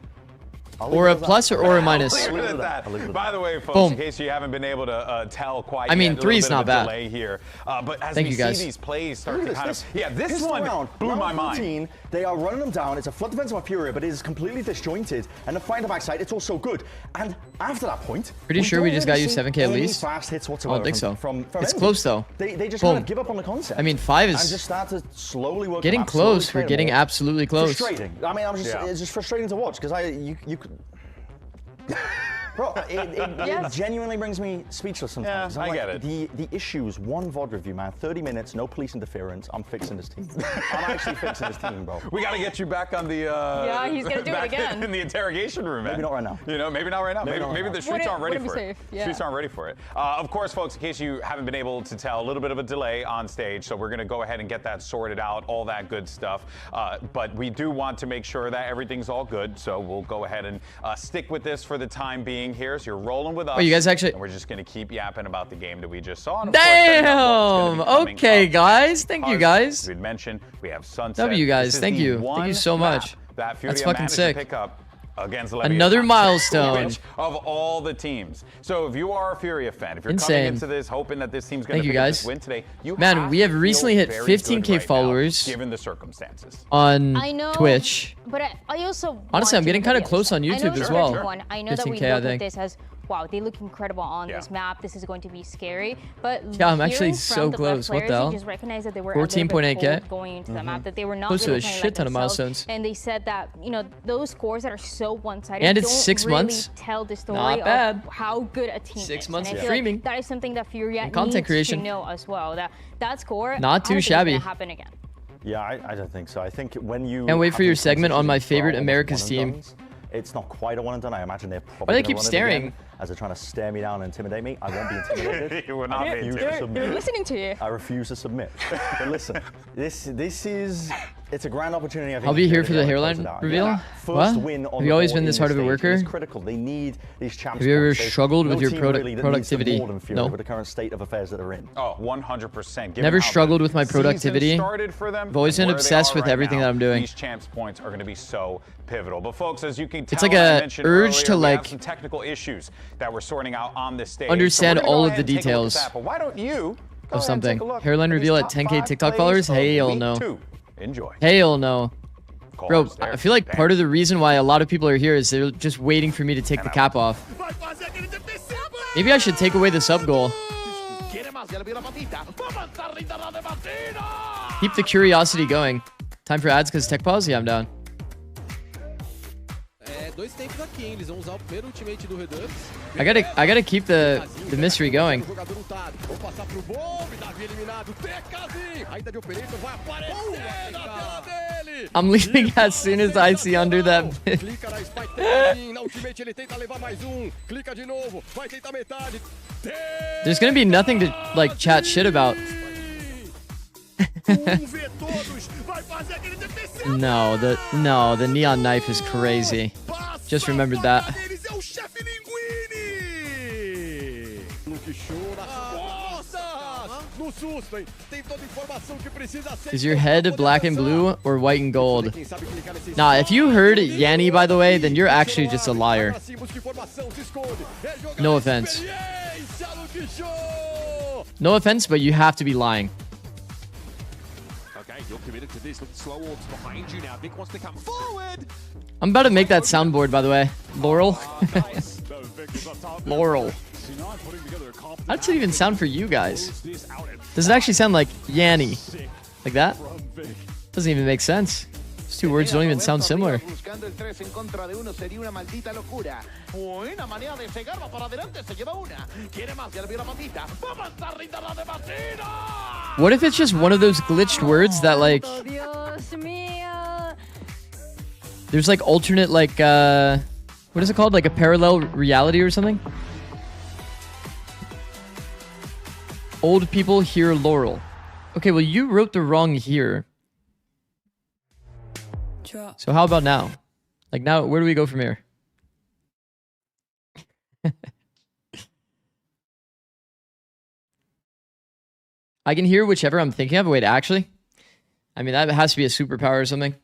Speaker 3: Or a plus or a minus?
Speaker 22: Leave it at that. By the way, folks,
Speaker 3: Boom.
Speaker 22: in case you haven't been able to tell quite
Speaker 3: I mean,
Speaker 22: yet,
Speaker 3: 3's not bad.
Speaker 22: delay here. But as
Speaker 3: Thank
Speaker 22: we
Speaker 3: you guys.
Speaker 22: see these plays start
Speaker 1: Look
Speaker 22: to
Speaker 1: at
Speaker 22: kind
Speaker 1: this.
Speaker 22: of... Yeah, this one blew my mind.
Speaker 1: 14, they are running them down. It's a flood defense of Furia, but it is completely disjointed. And the fight on the backside, it's all so good. And after that point...
Speaker 3: Pretty sure we just got you 7K at least.
Speaker 1: Fast hits
Speaker 3: I
Speaker 1: whatsoever
Speaker 3: don't think so.
Speaker 1: From
Speaker 3: It's
Speaker 1: Envy.
Speaker 3: close though.
Speaker 1: They just
Speaker 3: Boom.
Speaker 1: kind of give up on the concept.
Speaker 3: I mean, 5 is...
Speaker 1: And just start to slowly work
Speaker 3: Getting
Speaker 1: the map, slowly
Speaker 3: close.
Speaker 1: play
Speaker 3: We're
Speaker 1: the
Speaker 3: getting
Speaker 1: ball.
Speaker 3: absolutely close.
Speaker 1: Frustrating. I mean, it's just frustrating to watch because you could... Bro, it genuinely brings me speechless sometimes.
Speaker 22: Yeah, I get it.
Speaker 1: The issues, one VOD review, man, 30 minutes, no police interference, I'm fixing this team. I'm actually fixing this team, bro.
Speaker 22: We got to get you back on the...
Speaker 2: yeah, he's going to do it again.
Speaker 22: In the interrogation room, man.
Speaker 1: Maybe not right now.
Speaker 22: You know, maybe not right now. Maybe the streets aren't ready for it.
Speaker 2: Yeah.
Speaker 22: Streets aren't ready for it. Of course, folks, in case you haven't been able to tell, a little bit of a delay on stage, so we're going to go ahead and get that sorted out, all that good stuff. But we do want to make sure that everything's all good, so we'll go ahead and stick with this for the time being here. So you're rolling with us.
Speaker 3: Oh, you guys actually...
Speaker 22: And we're just going to keep yapping about the game that we just saw. And
Speaker 3: Damn! Okay, guys. Thank you, guys.
Speaker 22: As we mentioned, we have Sunset.
Speaker 3: W, guys. Thank you. Thank you so much.
Speaker 22: That Furia
Speaker 3: That's fucking
Speaker 22: managed
Speaker 3: sick.
Speaker 22: to pick up against
Speaker 3: Another milestone
Speaker 22: of all the teams. So if you are a Furia fan, if you're
Speaker 3: Insane.
Speaker 22: coming into this hoping that this team's going to pick up this win today,
Speaker 3: Man, we have recently hit 15K followers
Speaker 22: given the circumstances
Speaker 3: on
Speaker 2: I know,
Speaker 3: Twitch.
Speaker 2: But I also
Speaker 3: Honestly, I'm
Speaker 2: want
Speaker 3: getting
Speaker 2: to
Speaker 3: kind
Speaker 2: look
Speaker 3: of
Speaker 2: at
Speaker 3: close on
Speaker 2: the other
Speaker 3: YouTube
Speaker 2: side.
Speaker 3: as
Speaker 2: I
Speaker 3: well.
Speaker 2: know, I know that we
Speaker 3: 15K,
Speaker 2: look
Speaker 3: I
Speaker 2: at
Speaker 3: think.
Speaker 2: this as, wow, they look incredible on this map. This is going to be scary. But
Speaker 3: Yeah, I'm actually
Speaker 2: hearing
Speaker 3: so
Speaker 2: from the
Speaker 3: close. What
Speaker 2: players,
Speaker 3: the hell?
Speaker 2: you just recognize that they were a little bit
Speaker 3: 14.8K.
Speaker 2: cold going into the map, that they were not
Speaker 3: Close to
Speaker 2: really
Speaker 3: a
Speaker 2: playing
Speaker 3: shit
Speaker 2: like
Speaker 3: ton of
Speaker 2: themselves.
Speaker 3: milestones.
Speaker 2: And they said that, you know, those scores that are so one-sided
Speaker 3: And it's
Speaker 2: don't
Speaker 3: 6
Speaker 2: really
Speaker 3: months.
Speaker 2: tell the story
Speaker 3: Not bad.
Speaker 2: of how good a team
Speaker 3: 6
Speaker 2: is.
Speaker 3: months
Speaker 2: And
Speaker 3: of
Speaker 2: I feel like
Speaker 3: streaming.
Speaker 2: that is something that Furia
Speaker 3: And content
Speaker 2: needs
Speaker 3: creation.
Speaker 2: to know as well. That score,
Speaker 3: Not too
Speaker 2: I don't think
Speaker 3: shabby.
Speaker 2: It's gonna happen again.
Speaker 1: Yeah, I don't think so. I think when you...
Speaker 3: Can't wait for your segment on my favorite
Speaker 1: almost
Speaker 3: Americas
Speaker 1: one and
Speaker 3: team.
Speaker 1: dones, it's not quite a one and done. I imagine they're probably
Speaker 3: Why do they
Speaker 1: gonna
Speaker 3: keep
Speaker 1: run it
Speaker 3: staring?
Speaker 1: again as they're trying to stare me down and intimidate me. I won't be intimidated.
Speaker 22: You will not be intimidated.
Speaker 2: They're listening to you.
Speaker 1: I refuse to submit. But listen, this is... It's a grand opportunity. I think,
Speaker 3: I'll be here for the
Speaker 1: to
Speaker 3: hairline
Speaker 1: close it out.
Speaker 3: reveal.
Speaker 1: Yeah, first
Speaker 3: What?
Speaker 1: win on
Speaker 3: Have
Speaker 1: the
Speaker 3: you always
Speaker 1: board
Speaker 3: been
Speaker 1: in
Speaker 3: this hard of a
Speaker 1: stage
Speaker 3: worker?
Speaker 1: is critical. They need these champs.
Speaker 3: Have you ever
Speaker 1: points. There's
Speaker 3: struggled
Speaker 1: no
Speaker 3: with your
Speaker 1: team really that needs them
Speaker 3: productivity?
Speaker 1: more than Furia
Speaker 3: No.
Speaker 1: with the current state of affairs that they're in.
Speaker 22: Oh, 100%. Given
Speaker 3: Never
Speaker 22: how
Speaker 3: struggled
Speaker 22: the
Speaker 3: with my
Speaker 22: season
Speaker 3: productivity.
Speaker 22: started for them
Speaker 3: I've always
Speaker 22: and
Speaker 3: been
Speaker 22: where they
Speaker 3: obsessed
Speaker 22: are
Speaker 3: with
Speaker 22: right
Speaker 3: everything
Speaker 22: now,
Speaker 3: that I'm doing.
Speaker 22: These champs points are going to be so pivotal. But folks, as you can tell,
Speaker 3: It's like
Speaker 22: as I
Speaker 3: a
Speaker 22: mentioned
Speaker 3: urge to,
Speaker 22: earlier, we have
Speaker 3: like,
Speaker 22: some technical issues that we're sorting out on this stage.
Speaker 3: understand
Speaker 22: So we're gonna
Speaker 3: all
Speaker 22: go
Speaker 3: of
Speaker 22: ahead
Speaker 3: the
Speaker 22: and take a look at
Speaker 3: details
Speaker 22: that. But why don't you
Speaker 3: of something. Hairline reveal at 10K TikTok followers? Hell no.
Speaker 22: Enjoy.
Speaker 3: Hell no. Bro, I feel like part of the reason why a lot of people are here is they're just waiting for me to take the cap off. Maybe I should take away the sub goal. Keep the curiosity going. Time for ads because tech pause? Yeah, I'm down.
Speaker 19: Dois tempos aqui, hein? Eles vão usar o primeiro ultimate do Redux.
Speaker 3: I gotta keep the mystery going.
Speaker 19: Vou passar pro Bomb, Davi eliminado. TKzinho. Ainda de Operator vai aparecer na tela dele.
Speaker 3: I'm leaving as soon as I see under that bit.
Speaker 19: Clica na Spike TKzinho. Na ultimate ele tenta levar mais Clica de novo. Vai tentar metade.
Speaker 3: There's gonna be nothing to like chat shit about. No, the neon knife is crazy. Just remembered that. Is your head black and blue or white and gold? Nah, if you heard Yanni, by the way, then you're actually just a liar. No offense. No offense, but you have to be lying.
Speaker 19: Okay, you're committed to this. Look, slow walks behind you now. Vic wants to come forward.
Speaker 3: I'm about to make that soundboard, by the way. Laurel. Laurel. How does it even sound for you guys? Does it actually sound like Yanni? Like that? Doesn't even make sense. Those two words don't even sound similar. What if it's just one of those glitched words that like... There's like alternate like what is it called? Like a parallel reality or something? Old people hear Laurel. Okay, well you wrote the wrong here. So how about now? Like now, where do we go from here? I can hear whichever I'm thinking of. Wait, actually? I mean, that has to be a superpower or something.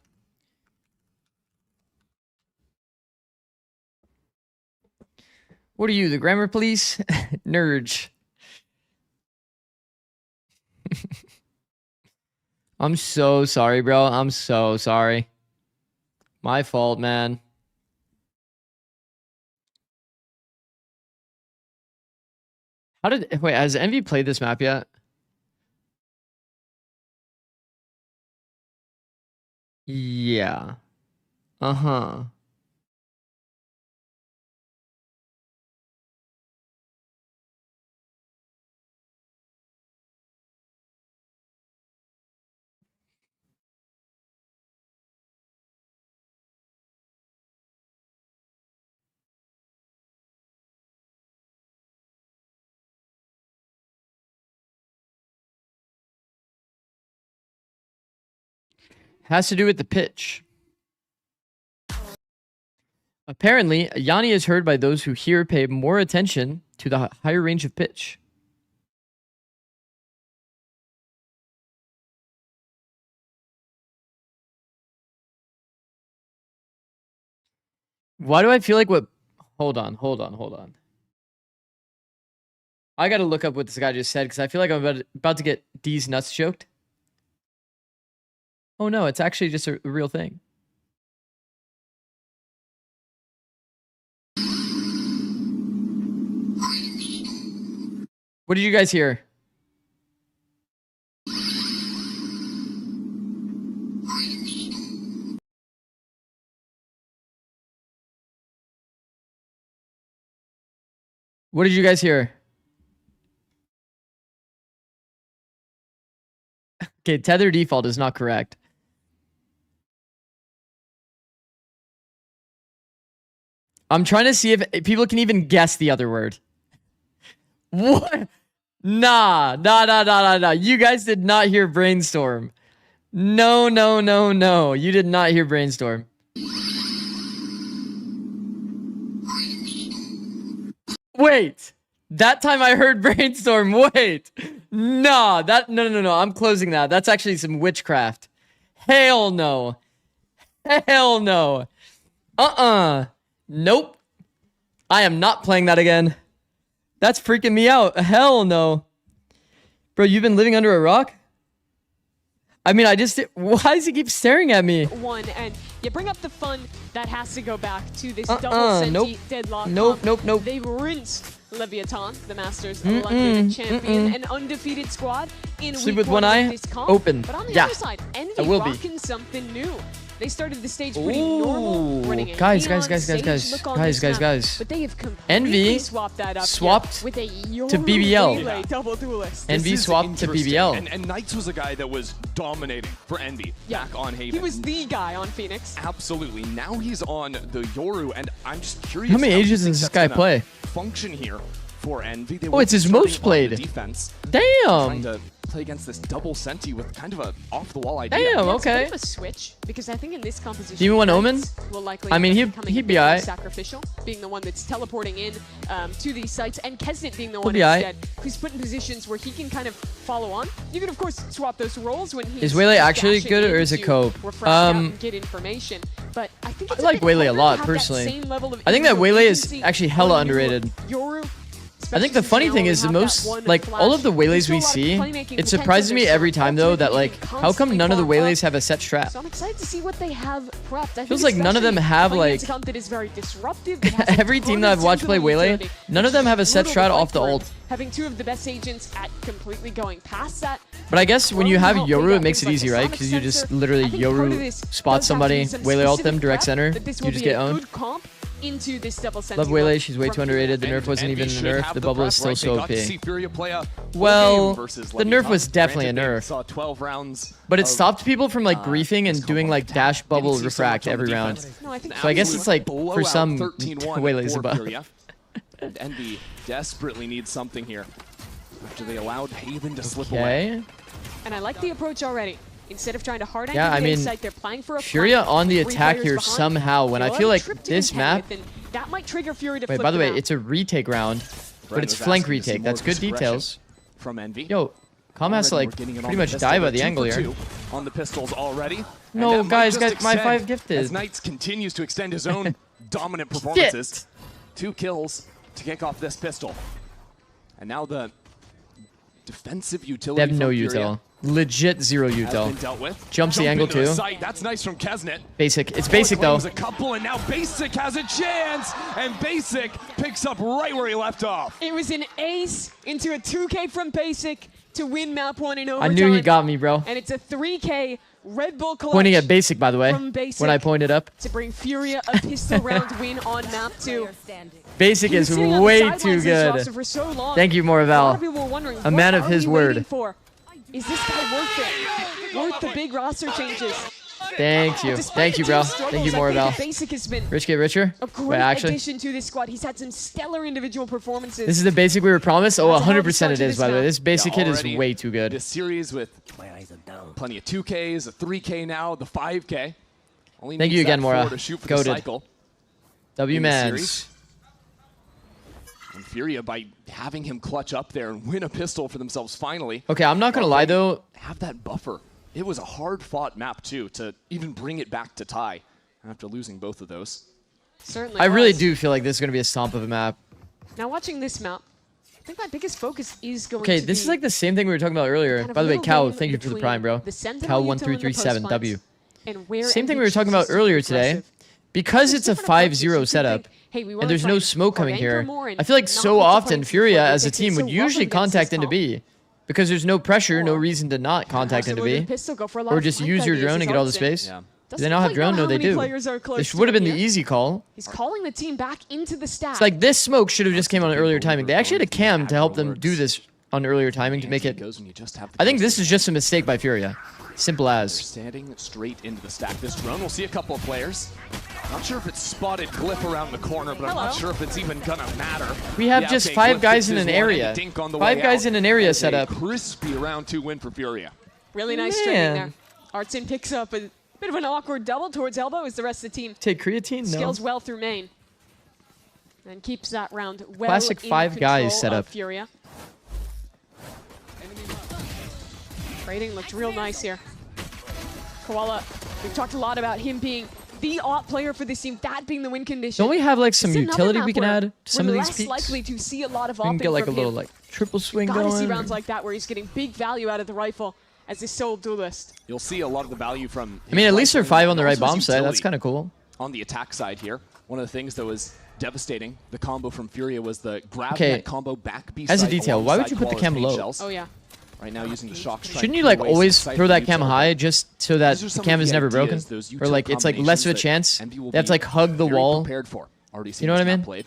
Speaker 3: What are you, the grammar police? NRG. I'm so sorry, bro. I'm so sorry. My fault, man. Wait, has Envy played this map yet? Yeah. Uh-huh. Has to do with the pitch. Apparently, Yanni is heard by those who hear pay more attention to the higher range of pitch. Why do I feel like what... Hold on. I gotta look up what this guy just said, because I feel like I'm about to get D's nuts choked. Oh no, it's actually just a real thing. What did you guys hear? What did you guys hear? Okay, tether default is not correct. I'm trying to see if people can even guess the other word. What? Nah. You guys did not hear brainstorm. No. You did not hear brainstorm. Wait. That time I heard brainstorm. Wait. No. I'm closing that. That's actually some witchcraft. Hell no. Nope. I am not playing that again. That's freaking me out. Hell no. Bro, you've been living under a rock? I mean, why does he keep staring at me?
Speaker 16: One, and you bring up the fun that has to go back to this double senti deadlock.
Speaker 3: Nope.
Speaker 16: They rinsed Leviathan, the Masters London champion, an undefeated squad in
Speaker 3: Sleep
Speaker 16: week
Speaker 3: with one eye
Speaker 16: comp.
Speaker 3: open.
Speaker 16: But on the other side, Envy rocking something new. They started the stage pretty normal, running a
Speaker 3: guys.
Speaker 16: But they have
Speaker 3: Envy
Speaker 16: swapped that up
Speaker 3: swapped
Speaker 16: with a
Speaker 3: to BBL.
Speaker 16: Double duelist.
Speaker 3: Envy swapped to BBL.
Speaker 5: And Knights was a guy that was dominating for Envy back on Haven.
Speaker 16: He was the guy on Phoenix.
Speaker 5: Absolutely. Now he's on the Yoru, and I'm just curious.
Speaker 3: How many ages does this guy play?
Speaker 5: Function here for Envy.
Speaker 3: Oh, it's his most played.
Speaker 5: Defense.
Speaker 3: Damn.
Speaker 5: Trying to play against this double senti with kind of a off-the-wall idea.
Speaker 3: Damn,
Speaker 16: Yeah,
Speaker 3: okay.
Speaker 16: it's a bit of a switch, because I think in this composition,
Speaker 3: Demon One Omen?
Speaker 16: will likely
Speaker 3: I mean,
Speaker 16: end up becoming
Speaker 3: he'd
Speaker 16: a
Speaker 3: be
Speaker 16: bit more
Speaker 3: alright.
Speaker 16: sacrificial, being the one that's teleporting in to these sites, and Kesnet being the
Speaker 3: He'll
Speaker 16: one
Speaker 3: be
Speaker 16: instead who's put in positions where he can kind of follow on. You can, of course, swap those roles when he's
Speaker 3: Is Waylay actually
Speaker 16: dashing
Speaker 3: good, or
Speaker 16: in
Speaker 3: is it
Speaker 16: to
Speaker 3: cope?
Speaker 16: refresh out and get information. But I think it's
Speaker 3: I like
Speaker 16: bit
Speaker 3: Waylay a
Speaker 16: harder
Speaker 3: lot,
Speaker 16: to have that
Speaker 3: personally.
Speaker 16: same level of
Speaker 3: I think that
Speaker 16: individual
Speaker 3: Waylay is
Speaker 16: agency
Speaker 3: actually hella
Speaker 16: when you're
Speaker 3: underrated.
Speaker 16: Yoru,
Speaker 3: I think the funny thing is the most, like, all of the Waylays we see, it surprises me every time, though, that, like, how come none of the Waylays have a set strat?
Speaker 16: So I'm excited to see what they have prepped. I
Speaker 3: Feels
Speaker 16: think
Speaker 3: like none of them
Speaker 16: especially
Speaker 3: have,
Speaker 16: playing
Speaker 3: like...
Speaker 16: into comp that is very disruptive, that has a
Speaker 3: Every
Speaker 16: ton
Speaker 3: team that
Speaker 16: of
Speaker 3: I've watched play
Speaker 16: sensible
Speaker 3: Waylay,
Speaker 16: utility,
Speaker 3: none of them have a set
Speaker 16: brutal
Speaker 3: strat
Speaker 16: to
Speaker 3: off
Speaker 16: fight
Speaker 3: the
Speaker 16: for,
Speaker 3: ult.
Speaker 16: and having two of the best agents at completely going past that.
Speaker 3: But I guess when you have
Speaker 16: Well, they
Speaker 3: Yoru,
Speaker 16: got
Speaker 3: it makes it
Speaker 16: things like
Speaker 3: easy,
Speaker 16: the
Speaker 3: right?
Speaker 16: Sonic
Speaker 3: Because you just
Speaker 16: sensor.
Speaker 3: literally
Speaker 16: I think part of
Speaker 3: Yoru
Speaker 16: this
Speaker 3: spot
Speaker 16: does have to be
Speaker 3: somebody,
Speaker 16: some
Speaker 3: Waylay ult them,
Speaker 16: specific
Speaker 3: direct
Speaker 16: prep,
Speaker 3: center,
Speaker 16: that this
Speaker 3: you
Speaker 16: will
Speaker 3: just
Speaker 16: be
Speaker 3: get
Speaker 16: a
Speaker 3: owned.
Speaker 16: good comp into this double senti.
Speaker 3: Love Waylay, she's way too underrated. The nerf wasn't even a nerf. The bubble is still so OP. Well, the nerf was definitely a nerf.
Speaker 20: Saw 12 rounds.
Speaker 3: But it stopped people from like griefing and doing like dash bubble refract every round. So I guess it's like for some Waylay's above.
Speaker 20: And Envy desperately needs something here after they allowed Haven to slip away.
Speaker 3: Okay.
Speaker 16: And I like the approach already. Instead of trying to hard
Speaker 3: Yeah, I mean,
Speaker 16: site, they're playing for a
Speaker 3: Furia
Speaker 16: flank,
Speaker 3: on the
Speaker 16: 3
Speaker 3: attack
Speaker 16: players
Speaker 3: here
Speaker 16: behind.
Speaker 3: somehow. When I feel like this map.
Speaker 16: That might trigger Fury to
Speaker 3: Wait,
Speaker 16: flip
Speaker 3: by the way,
Speaker 16: map.
Speaker 3: it's a retake round, but it's flank retake. That's good details.
Speaker 20: From Envy.
Speaker 3: Yo, Calm has to like pretty much die by the angle here.
Speaker 20: On the pistols already.
Speaker 3: No, guys, my 5 gifted.
Speaker 20: As Knights continues to extend his own dominant performances. 2 kills to kick off this pistol. And now the defensive utility.
Speaker 3: They have no util. Legit 0 util. Jumps the angle too.
Speaker 20: That's nice from Kesnet.
Speaker 3: Basic. It's basic though.
Speaker 20: A couple, and now Basic has a chance, and Basic picks up right where he left off.
Speaker 16: It was an ace into a 2K from Basic to win map 1 in overtime.
Speaker 3: I knew he got me, bro.
Speaker 16: And it's a 3K Red Bull clutch.
Speaker 3: Pointing at Basic, by the way, when I pointed up.
Speaker 16: To bring Furia a pistol round win on map 2.
Speaker 3: Basic is way too good.
Speaker 16: So
Speaker 3: Thank you,
Speaker 16: Moraval.
Speaker 3: A man of his word.
Speaker 16: Is this guy worth it? Worth the big roster changes?
Speaker 3: Thank you. Thank you, bro. Thank you, Moraval.
Speaker 16: Basic has been
Speaker 3: Rich get richer?
Speaker 16: a great
Speaker 3: Wait, actually.
Speaker 16: addition to this squad. He's had some stellar individual performances.
Speaker 3: This is the Basic we were promised? Oh,
Speaker 16: That's a hell of a
Speaker 3: 100%
Speaker 16: start
Speaker 3: it
Speaker 16: to
Speaker 3: is,
Speaker 16: this
Speaker 3: by the way.
Speaker 16: map.
Speaker 3: This Basic hit is
Speaker 20: Already
Speaker 3: way too good.
Speaker 20: This series with plenty of 2Ks, a 3K now, the 5K. Only
Speaker 3: Thank
Speaker 20: needs
Speaker 3: you again,
Speaker 20: that 4
Speaker 3: Mora.
Speaker 20: to shoot for
Speaker 3: Goated.
Speaker 20: the cycle.
Speaker 3: W-Mans.
Speaker 20: And Furia, by having him clutch up there and win a pistol for themselves finally.
Speaker 3: Okay, I'm not going to lie, though.
Speaker 20: Have that buffer. It was a hard-fought map, too, to even bring it back to tie after losing both of those.
Speaker 16: Certainly
Speaker 3: I really
Speaker 16: was.
Speaker 3: do feel like this is going to be a stomp of a map.
Speaker 16: Now watching this map, I think my biggest focus is going
Speaker 3: Okay,
Speaker 16: to
Speaker 3: this
Speaker 16: be
Speaker 3: is like the same thing we were talking about earlier.
Speaker 16: kind of
Speaker 3: By the way,
Speaker 16: little
Speaker 3: Cal,
Speaker 16: game
Speaker 3: thank you for the
Speaker 16: between
Speaker 3: prime, bro.
Speaker 16: the sentinel util and the
Speaker 3: Cal1337W.
Speaker 16: and where
Speaker 3: Same thing
Speaker 16: NV
Speaker 3: we were talking about
Speaker 16: chooses to be
Speaker 3: earlier today.
Speaker 16: aggressive.
Speaker 3: Because it's a 5-0 setup,
Speaker 16: hey, we wanna
Speaker 3: and there's no
Speaker 16: find
Speaker 3: smoke coming
Speaker 16: Anchor
Speaker 3: here,
Speaker 16: more and
Speaker 3: I feel like
Speaker 16: not
Speaker 3: so
Speaker 16: let the
Speaker 3: often
Speaker 16: players
Speaker 3: Furia
Speaker 16: play.
Speaker 3: as a
Speaker 16: They
Speaker 3: team
Speaker 16: did
Speaker 3: would
Speaker 16: so well
Speaker 3: usually
Speaker 16: against
Speaker 3: contact
Speaker 16: this
Speaker 3: into
Speaker 16: comp.
Speaker 3: B. Because there's no pressure, no reason to not contact into
Speaker 16: Possibly
Speaker 3: B.
Speaker 16: the pistol, go for a lot
Speaker 3: Or
Speaker 16: of
Speaker 3: just
Speaker 16: flank
Speaker 3: use your
Speaker 16: ideas
Speaker 3: drone
Speaker 16: is
Speaker 3: and get all the
Speaker 16: Austin.
Speaker 3: space.
Speaker 20: Yeah.
Speaker 3: Do they not have
Speaker 16: Doesn't
Speaker 3: drone?
Speaker 16: quite
Speaker 3: No,
Speaker 16: know
Speaker 3: they
Speaker 16: how many
Speaker 3: do.
Speaker 16: players are close
Speaker 3: This
Speaker 16: to
Speaker 3: would have
Speaker 16: him
Speaker 3: been the
Speaker 16: here.
Speaker 3: easy call.
Speaker 16: He's calling the team back into the stack.
Speaker 3: It's like this smoke should have just came on an earlier timing. They actually had a cam to help them do this on earlier timing to make it. I think this is just a mistake by Furia. Simple as.
Speaker 20: Standing straight into the stack. This drone, we'll see a couple of players. Not sure if it's spotted Glyph around the corner, but I'm not sure if it's even gonna matter.
Speaker 3: We have just 5 guys in an area. 5 guys in an area setup.
Speaker 20: Crispy round 2 win for Furia.
Speaker 16: Really nice training there. Artson picks up a bit of an awkward double towards elbow as the rest of the team
Speaker 3: Take creatine? No.
Speaker 16: scales well through main. And keeps that round well
Speaker 3: Classic
Speaker 16: in
Speaker 3: 5 guys
Speaker 16: control
Speaker 3: setup.
Speaker 16: of Furia. Trading looked real nice here. Koala, we've talked a lot about him being the AWP player for this team, that being the win condition.
Speaker 3: Don't we have like some
Speaker 16: This is another
Speaker 3: utility
Speaker 16: map
Speaker 3: we can
Speaker 16: where
Speaker 3: add to some
Speaker 16: we're
Speaker 3: of these
Speaker 16: less
Speaker 3: peaks?
Speaker 16: likely to see a lot of
Speaker 3: We can
Speaker 16: AWPing
Speaker 3: get like a
Speaker 16: from
Speaker 3: little
Speaker 16: him.
Speaker 3: like triple swing
Speaker 16: Gotta
Speaker 3: going.
Speaker 16: see rounds like that where he's getting big value out of the rifle as his sole duelist.
Speaker 20: You'll see a lot of the value from.
Speaker 3: I mean, at least they're 5 on the right
Speaker 20: also his
Speaker 3: bomb side. That's
Speaker 20: utility
Speaker 3: kind of cool.
Speaker 20: On the attack side here, one of the things that was devastating, the combo from Furia was the grab
Speaker 3: Okay,
Speaker 20: net combo back B
Speaker 3: as a
Speaker 20: side
Speaker 3: detail, why would
Speaker 20: alongside
Speaker 3: you put the
Speaker 20: Koala's
Speaker 3: cam
Speaker 20: paint
Speaker 3: low?
Speaker 20: shells.
Speaker 16: Oh yeah.
Speaker 20: Right now using the shocks.
Speaker 3: Shouldn't you like always throw that cam high just so that
Speaker 20: These are
Speaker 3: the
Speaker 20: some
Speaker 3: cam
Speaker 20: of
Speaker 3: is
Speaker 20: the
Speaker 3: never broken?
Speaker 20: ideas, those
Speaker 3: Or like it's like less of a chance.
Speaker 20: combinations that Envy will
Speaker 3: They have to
Speaker 20: be
Speaker 3: like hug the
Speaker 20: very
Speaker 3: wall.
Speaker 20: prepared for. Already
Speaker 3: You
Speaker 20: seen
Speaker 3: know what I
Speaker 20: this map
Speaker 3: mean?
Speaker 20: played.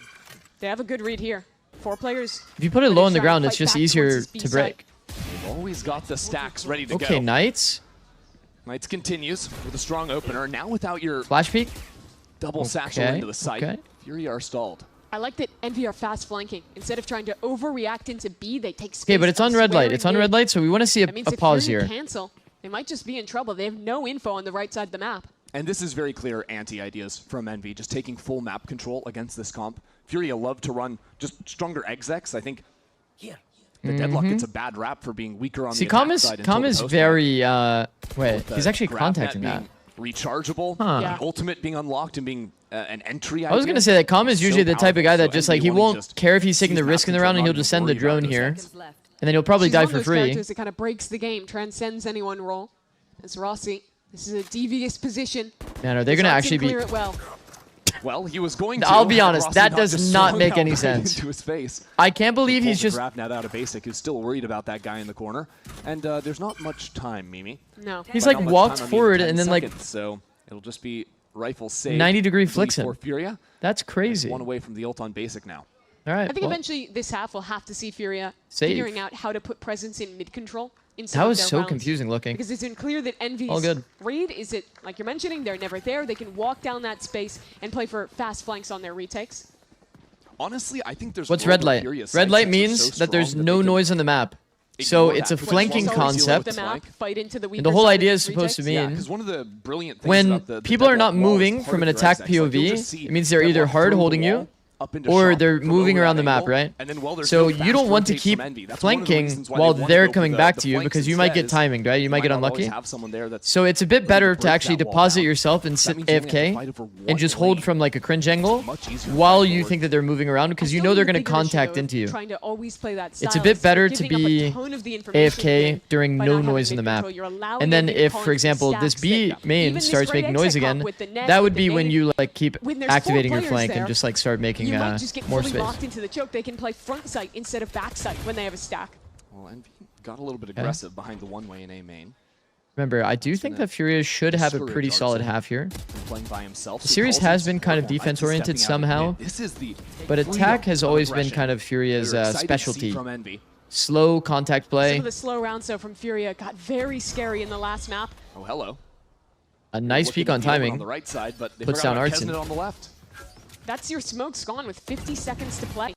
Speaker 16: They have a good read here. 4 players.
Speaker 3: If you put it
Speaker 16: ready
Speaker 3: low
Speaker 16: to
Speaker 3: on the
Speaker 16: try
Speaker 3: ground,
Speaker 16: and
Speaker 3: it's
Speaker 16: fight
Speaker 3: just
Speaker 16: back
Speaker 3: easier
Speaker 16: towards his
Speaker 3: to
Speaker 16: B
Speaker 3: break.
Speaker 20: They've always got the stacks ready to go.
Speaker 3: Okay, Knights.
Speaker 20: Knights continues with a strong opener. Now without your
Speaker 3: Flash peek.
Speaker 20: double satchel
Speaker 3: Okay,
Speaker 20: into the site,
Speaker 3: okay.
Speaker 20: Fury are stalled.
Speaker 16: I like that Envy are fast flanking. Instead of trying to overreact into B, they take space.
Speaker 3: Okay, but it's on red
Speaker 16: elsewhere
Speaker 3: light. It's
Speaker 16: in
Speaker 3: on
Speaker 16: mid.
Speaker 3: red light, so we want to see
Speaker 16: That means
Speaker 3: a
Speaker 16: if
Speaker 3: pause
Speaker 16: Fury
Speaker 3: here.
Speaker 16: cancel, they might just be in trouble. They have no info on the right side of the map.
Speaker 20: And this is very clear anti-ideas from Envy, just taking full map control against this comp. Fury love to run just stronger execs. I think the Deadlock gets a bad rap for being weaker on
Speaker 3: See,
Speaker 20: the
Speaker 3: Calm
Speaker 20: attack
Speaker 3: is
Speaker 20: side. until
Speaker 3: Calm
Speaker 20: the
Speaker 3: is
Speaker 20: post
Speaker 3: very
Speaker 20: round.
Speaker 3: wait,
Speaker 20: The
Speaker 3: he's actually
Speaker 20: grab
Speaker 3: contacting
Speaker 20: net
Speaker 3: that.
Speaker 20: being rechargeable,
Speaker 3: Huh.
Speaker 20: the ultimate being unlocked and being an entry
Speaker 3: I was
Speaker 20: idea.
Speaker 3: gonna say that Calm is
Speaker 20: So
Speaker 3: usually the type of guy that
Speaker 20: powerful.
Speaker 3: just
Speaker 20: So
Speaker 3: like he
Speaker 20: Envy wanting
Speaker 3: won't
Speaker 20: just
Speaker 3: care if he's taking the
Speaker 20: seize
Speaker 3: risk in the
Speaker 20: map
Speaker 3: round, and he'll
Speaker 20: control,
Speaker 3: just send the
Speaker 20: not even
Speaker 3: drone
Speaker 20: worry
Speaker 3: here,
Speaker 20: about
Speaker 3: and then he'll probably
Speaker 16: She's
Speaker 3: die
Speaker 16: one of
Speaker 3: for
Speaker 16: those
Speaker 3: free.
Speaker 16: characters that kind of breaks the game, transcends any one role. As Rossi, this is a devious position.
Speaker 3: Man, are they
Speaker 16: Does
Speaker 3: gonna
Speaker 16: Hudson
Speaker 3: actually be?
Speaker 16: clear it well?
Speaker 20: Well, he was going to.
Speaker 3: I'll be honest,
Speaker 20: Rossi
Speaker 3: that
Speaker 20: not
Speaker 3: does
Speaker 20: just
Speaker 3: not
Speaker 20: swung
Speaker 3: make
Speaker 20: out
Speaker 3: any
Speaker 20: right
Speaker 3: sense.
Speaker 20: into his face.
Speaker 3: I can't believe
Speaker 20: He
Speaker 3: he's
Speaker 20: pulled
Speaker 3: just.
Speaker 20: the grab net out of basic. Who's still worried about that guy in the corner, and there's not much time, Mimi.
Speaker 16: No.
Speaker 3: He's
Speaker 20: By
Speaker 3: like
Speaker 20: not much
Speaker 3: walked
Speaker 20: time, I mean
Speaker 3: forward
Speaker 20: 10
Speaker 3: and then like.
Speaker 20: seconds, so it'll just be rifle save.
Speaker 3: 90-degree flicks him.
Speaker 20: For Furia.
Speaker 3: That's crazy.
Speaker 20: One away from the ult on basic now.
Speaker 3: All right.
Speaker 16: I think eventually this half will have to see Furia figuring out how to put presence in mid control.
Speaker 3: That was so confusing looking.
Speaker 16: Because it's been clear that Envy's read is that, like you're mentioning, they're never there. They can walk down that space and play for fast flanks on their retakes.
Speaker 20: Honestly, I think there's...
Speaker 3: What's red light? Red light means that there's no noise on the map. So it's a flanking concept. And the whole idea is supposed to mean when people are not moving from an attack POV, it means they're either hard holding you or they're moving around the map, right? So you don't want to keep flanking while they're coming back to you because you might get timinged, right? You might get unlucky. So it's a bit better to actually deposit yourself and sit AFK and just hold from like a cringe angle while you think that they're moving around because you know they're going to contact into you. It's a bit better to be AFK during no noise in the map. And then if, for example, this B main starts making noise again, that would be when you like keep activating your flank and just like start making
Speaker 16: you might just get
Speaker 3: more
Speaker 16: fully
Speaker 3: space.
Speaker 16: locked into the choke. They can play front sight instead of back sight when they have a stack.
Speaker 20: Well, Envy got a little bit aggressive behind the one-way in A main.
Speaker 3: Remember, I do think that Furia should have a pretty solid half here.
Speaker 20: Playing by himself,
Speaker 3: the series has been kind of defense-oriented somehow, but attack has always been kind of Furia's specialty. Slow contact play.
Speaker 16: Some of the slow rounds, though, from Furia got very scary in the last map.
Speaker 20: Oh, hello.
Speaker 3: A nice peek on timing.
Speaker 20: On the right side, but
Speaker 3: puts down Artson.
Speaker 20: On the left.
Speaker 16: That's your smoke's gone with 50 seconds to play.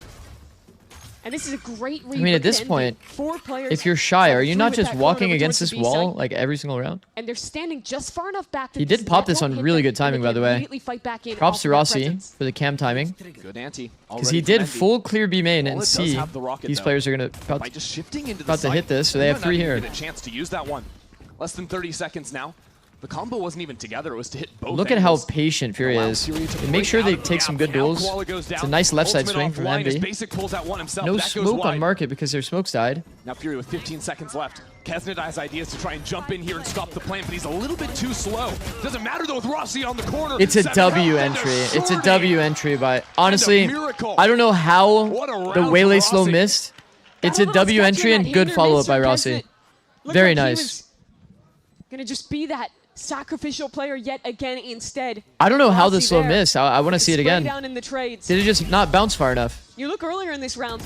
Speaker 16: And this is a great read.
Speaker 3: I mean, at this point, if you're shy, are you not just walking against this wall like every single round?
Speaker 16: And they're standing just far enough back that
Speaker 3: he did pop this on really good timing, by the way. Props to Rossi for the cam timing.
Speaker 20: Good ante.
Speaker 3: Because he did full clear B main and see these players are going to about to hit this, so they have 3 here.
Speaker 20: A chance to use that one. Less than 30 seconds now. The combo wasn't even together, it was to hit both
Speaker 3: Look at how patient Furia is. And make sure they take some good duels. It's a nice left side swing from Envy. No smoke on market because their smoke's died.
Speaker 20: Now Furia with 15 seconds left. Kesnid has ideas to try and jump in here and stop the plan, but he's a little bit too slow. Doesn't matter though with Rossi on the corner.
Speaker 3: It's a W entry. It's a W entry by... Honestly, I don't know how the Waylay slow missed. It's a W entry and good follow-up by Rossi. Very nice.
Speaker 16: Gonna just be that sacrificial player yet again instead.
Speaker 3: I don't know how the slow missed. I want to see it again.
Speaker 16: Down in the trades.
Speaker 3: Did it just not bounce far enough?
Speaker 16: You look earlier in this round,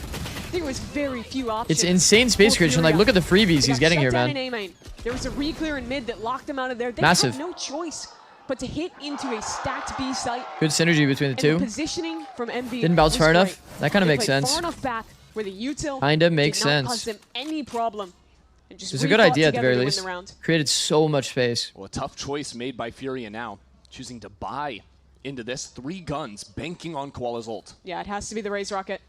Speaker 16: there was very few options.
Speaker 3: It's insane space creation. Like, look at the freebies he's getting here, man.
Speaker 16: There was a re-clear in mid that locked him out of there. They
Speaker 3: Massive.
Speaker 16: had no choice but to hit into a stacked B site.
Speaker 3: Good synergy between the two.
Speaker 16: The positioning from MV
Speaker 3: didn't bounce far enough. That kind of makes sense.
Speaker 16: Far enough back where the util
Speaker 3: kinda makes
Speaker 16: did not
Speaker 3: sense.
Speaker 16: cause them any problem.
Speaker 3: It was a good idea at the very least. Created so much space.
Speaker 20: Well, a tough choice made by Furia now, choosing to buy into this. 3 guns, banking on Koala's ult.
Speaker 16: Yeah, it has to be the Raze Rocket.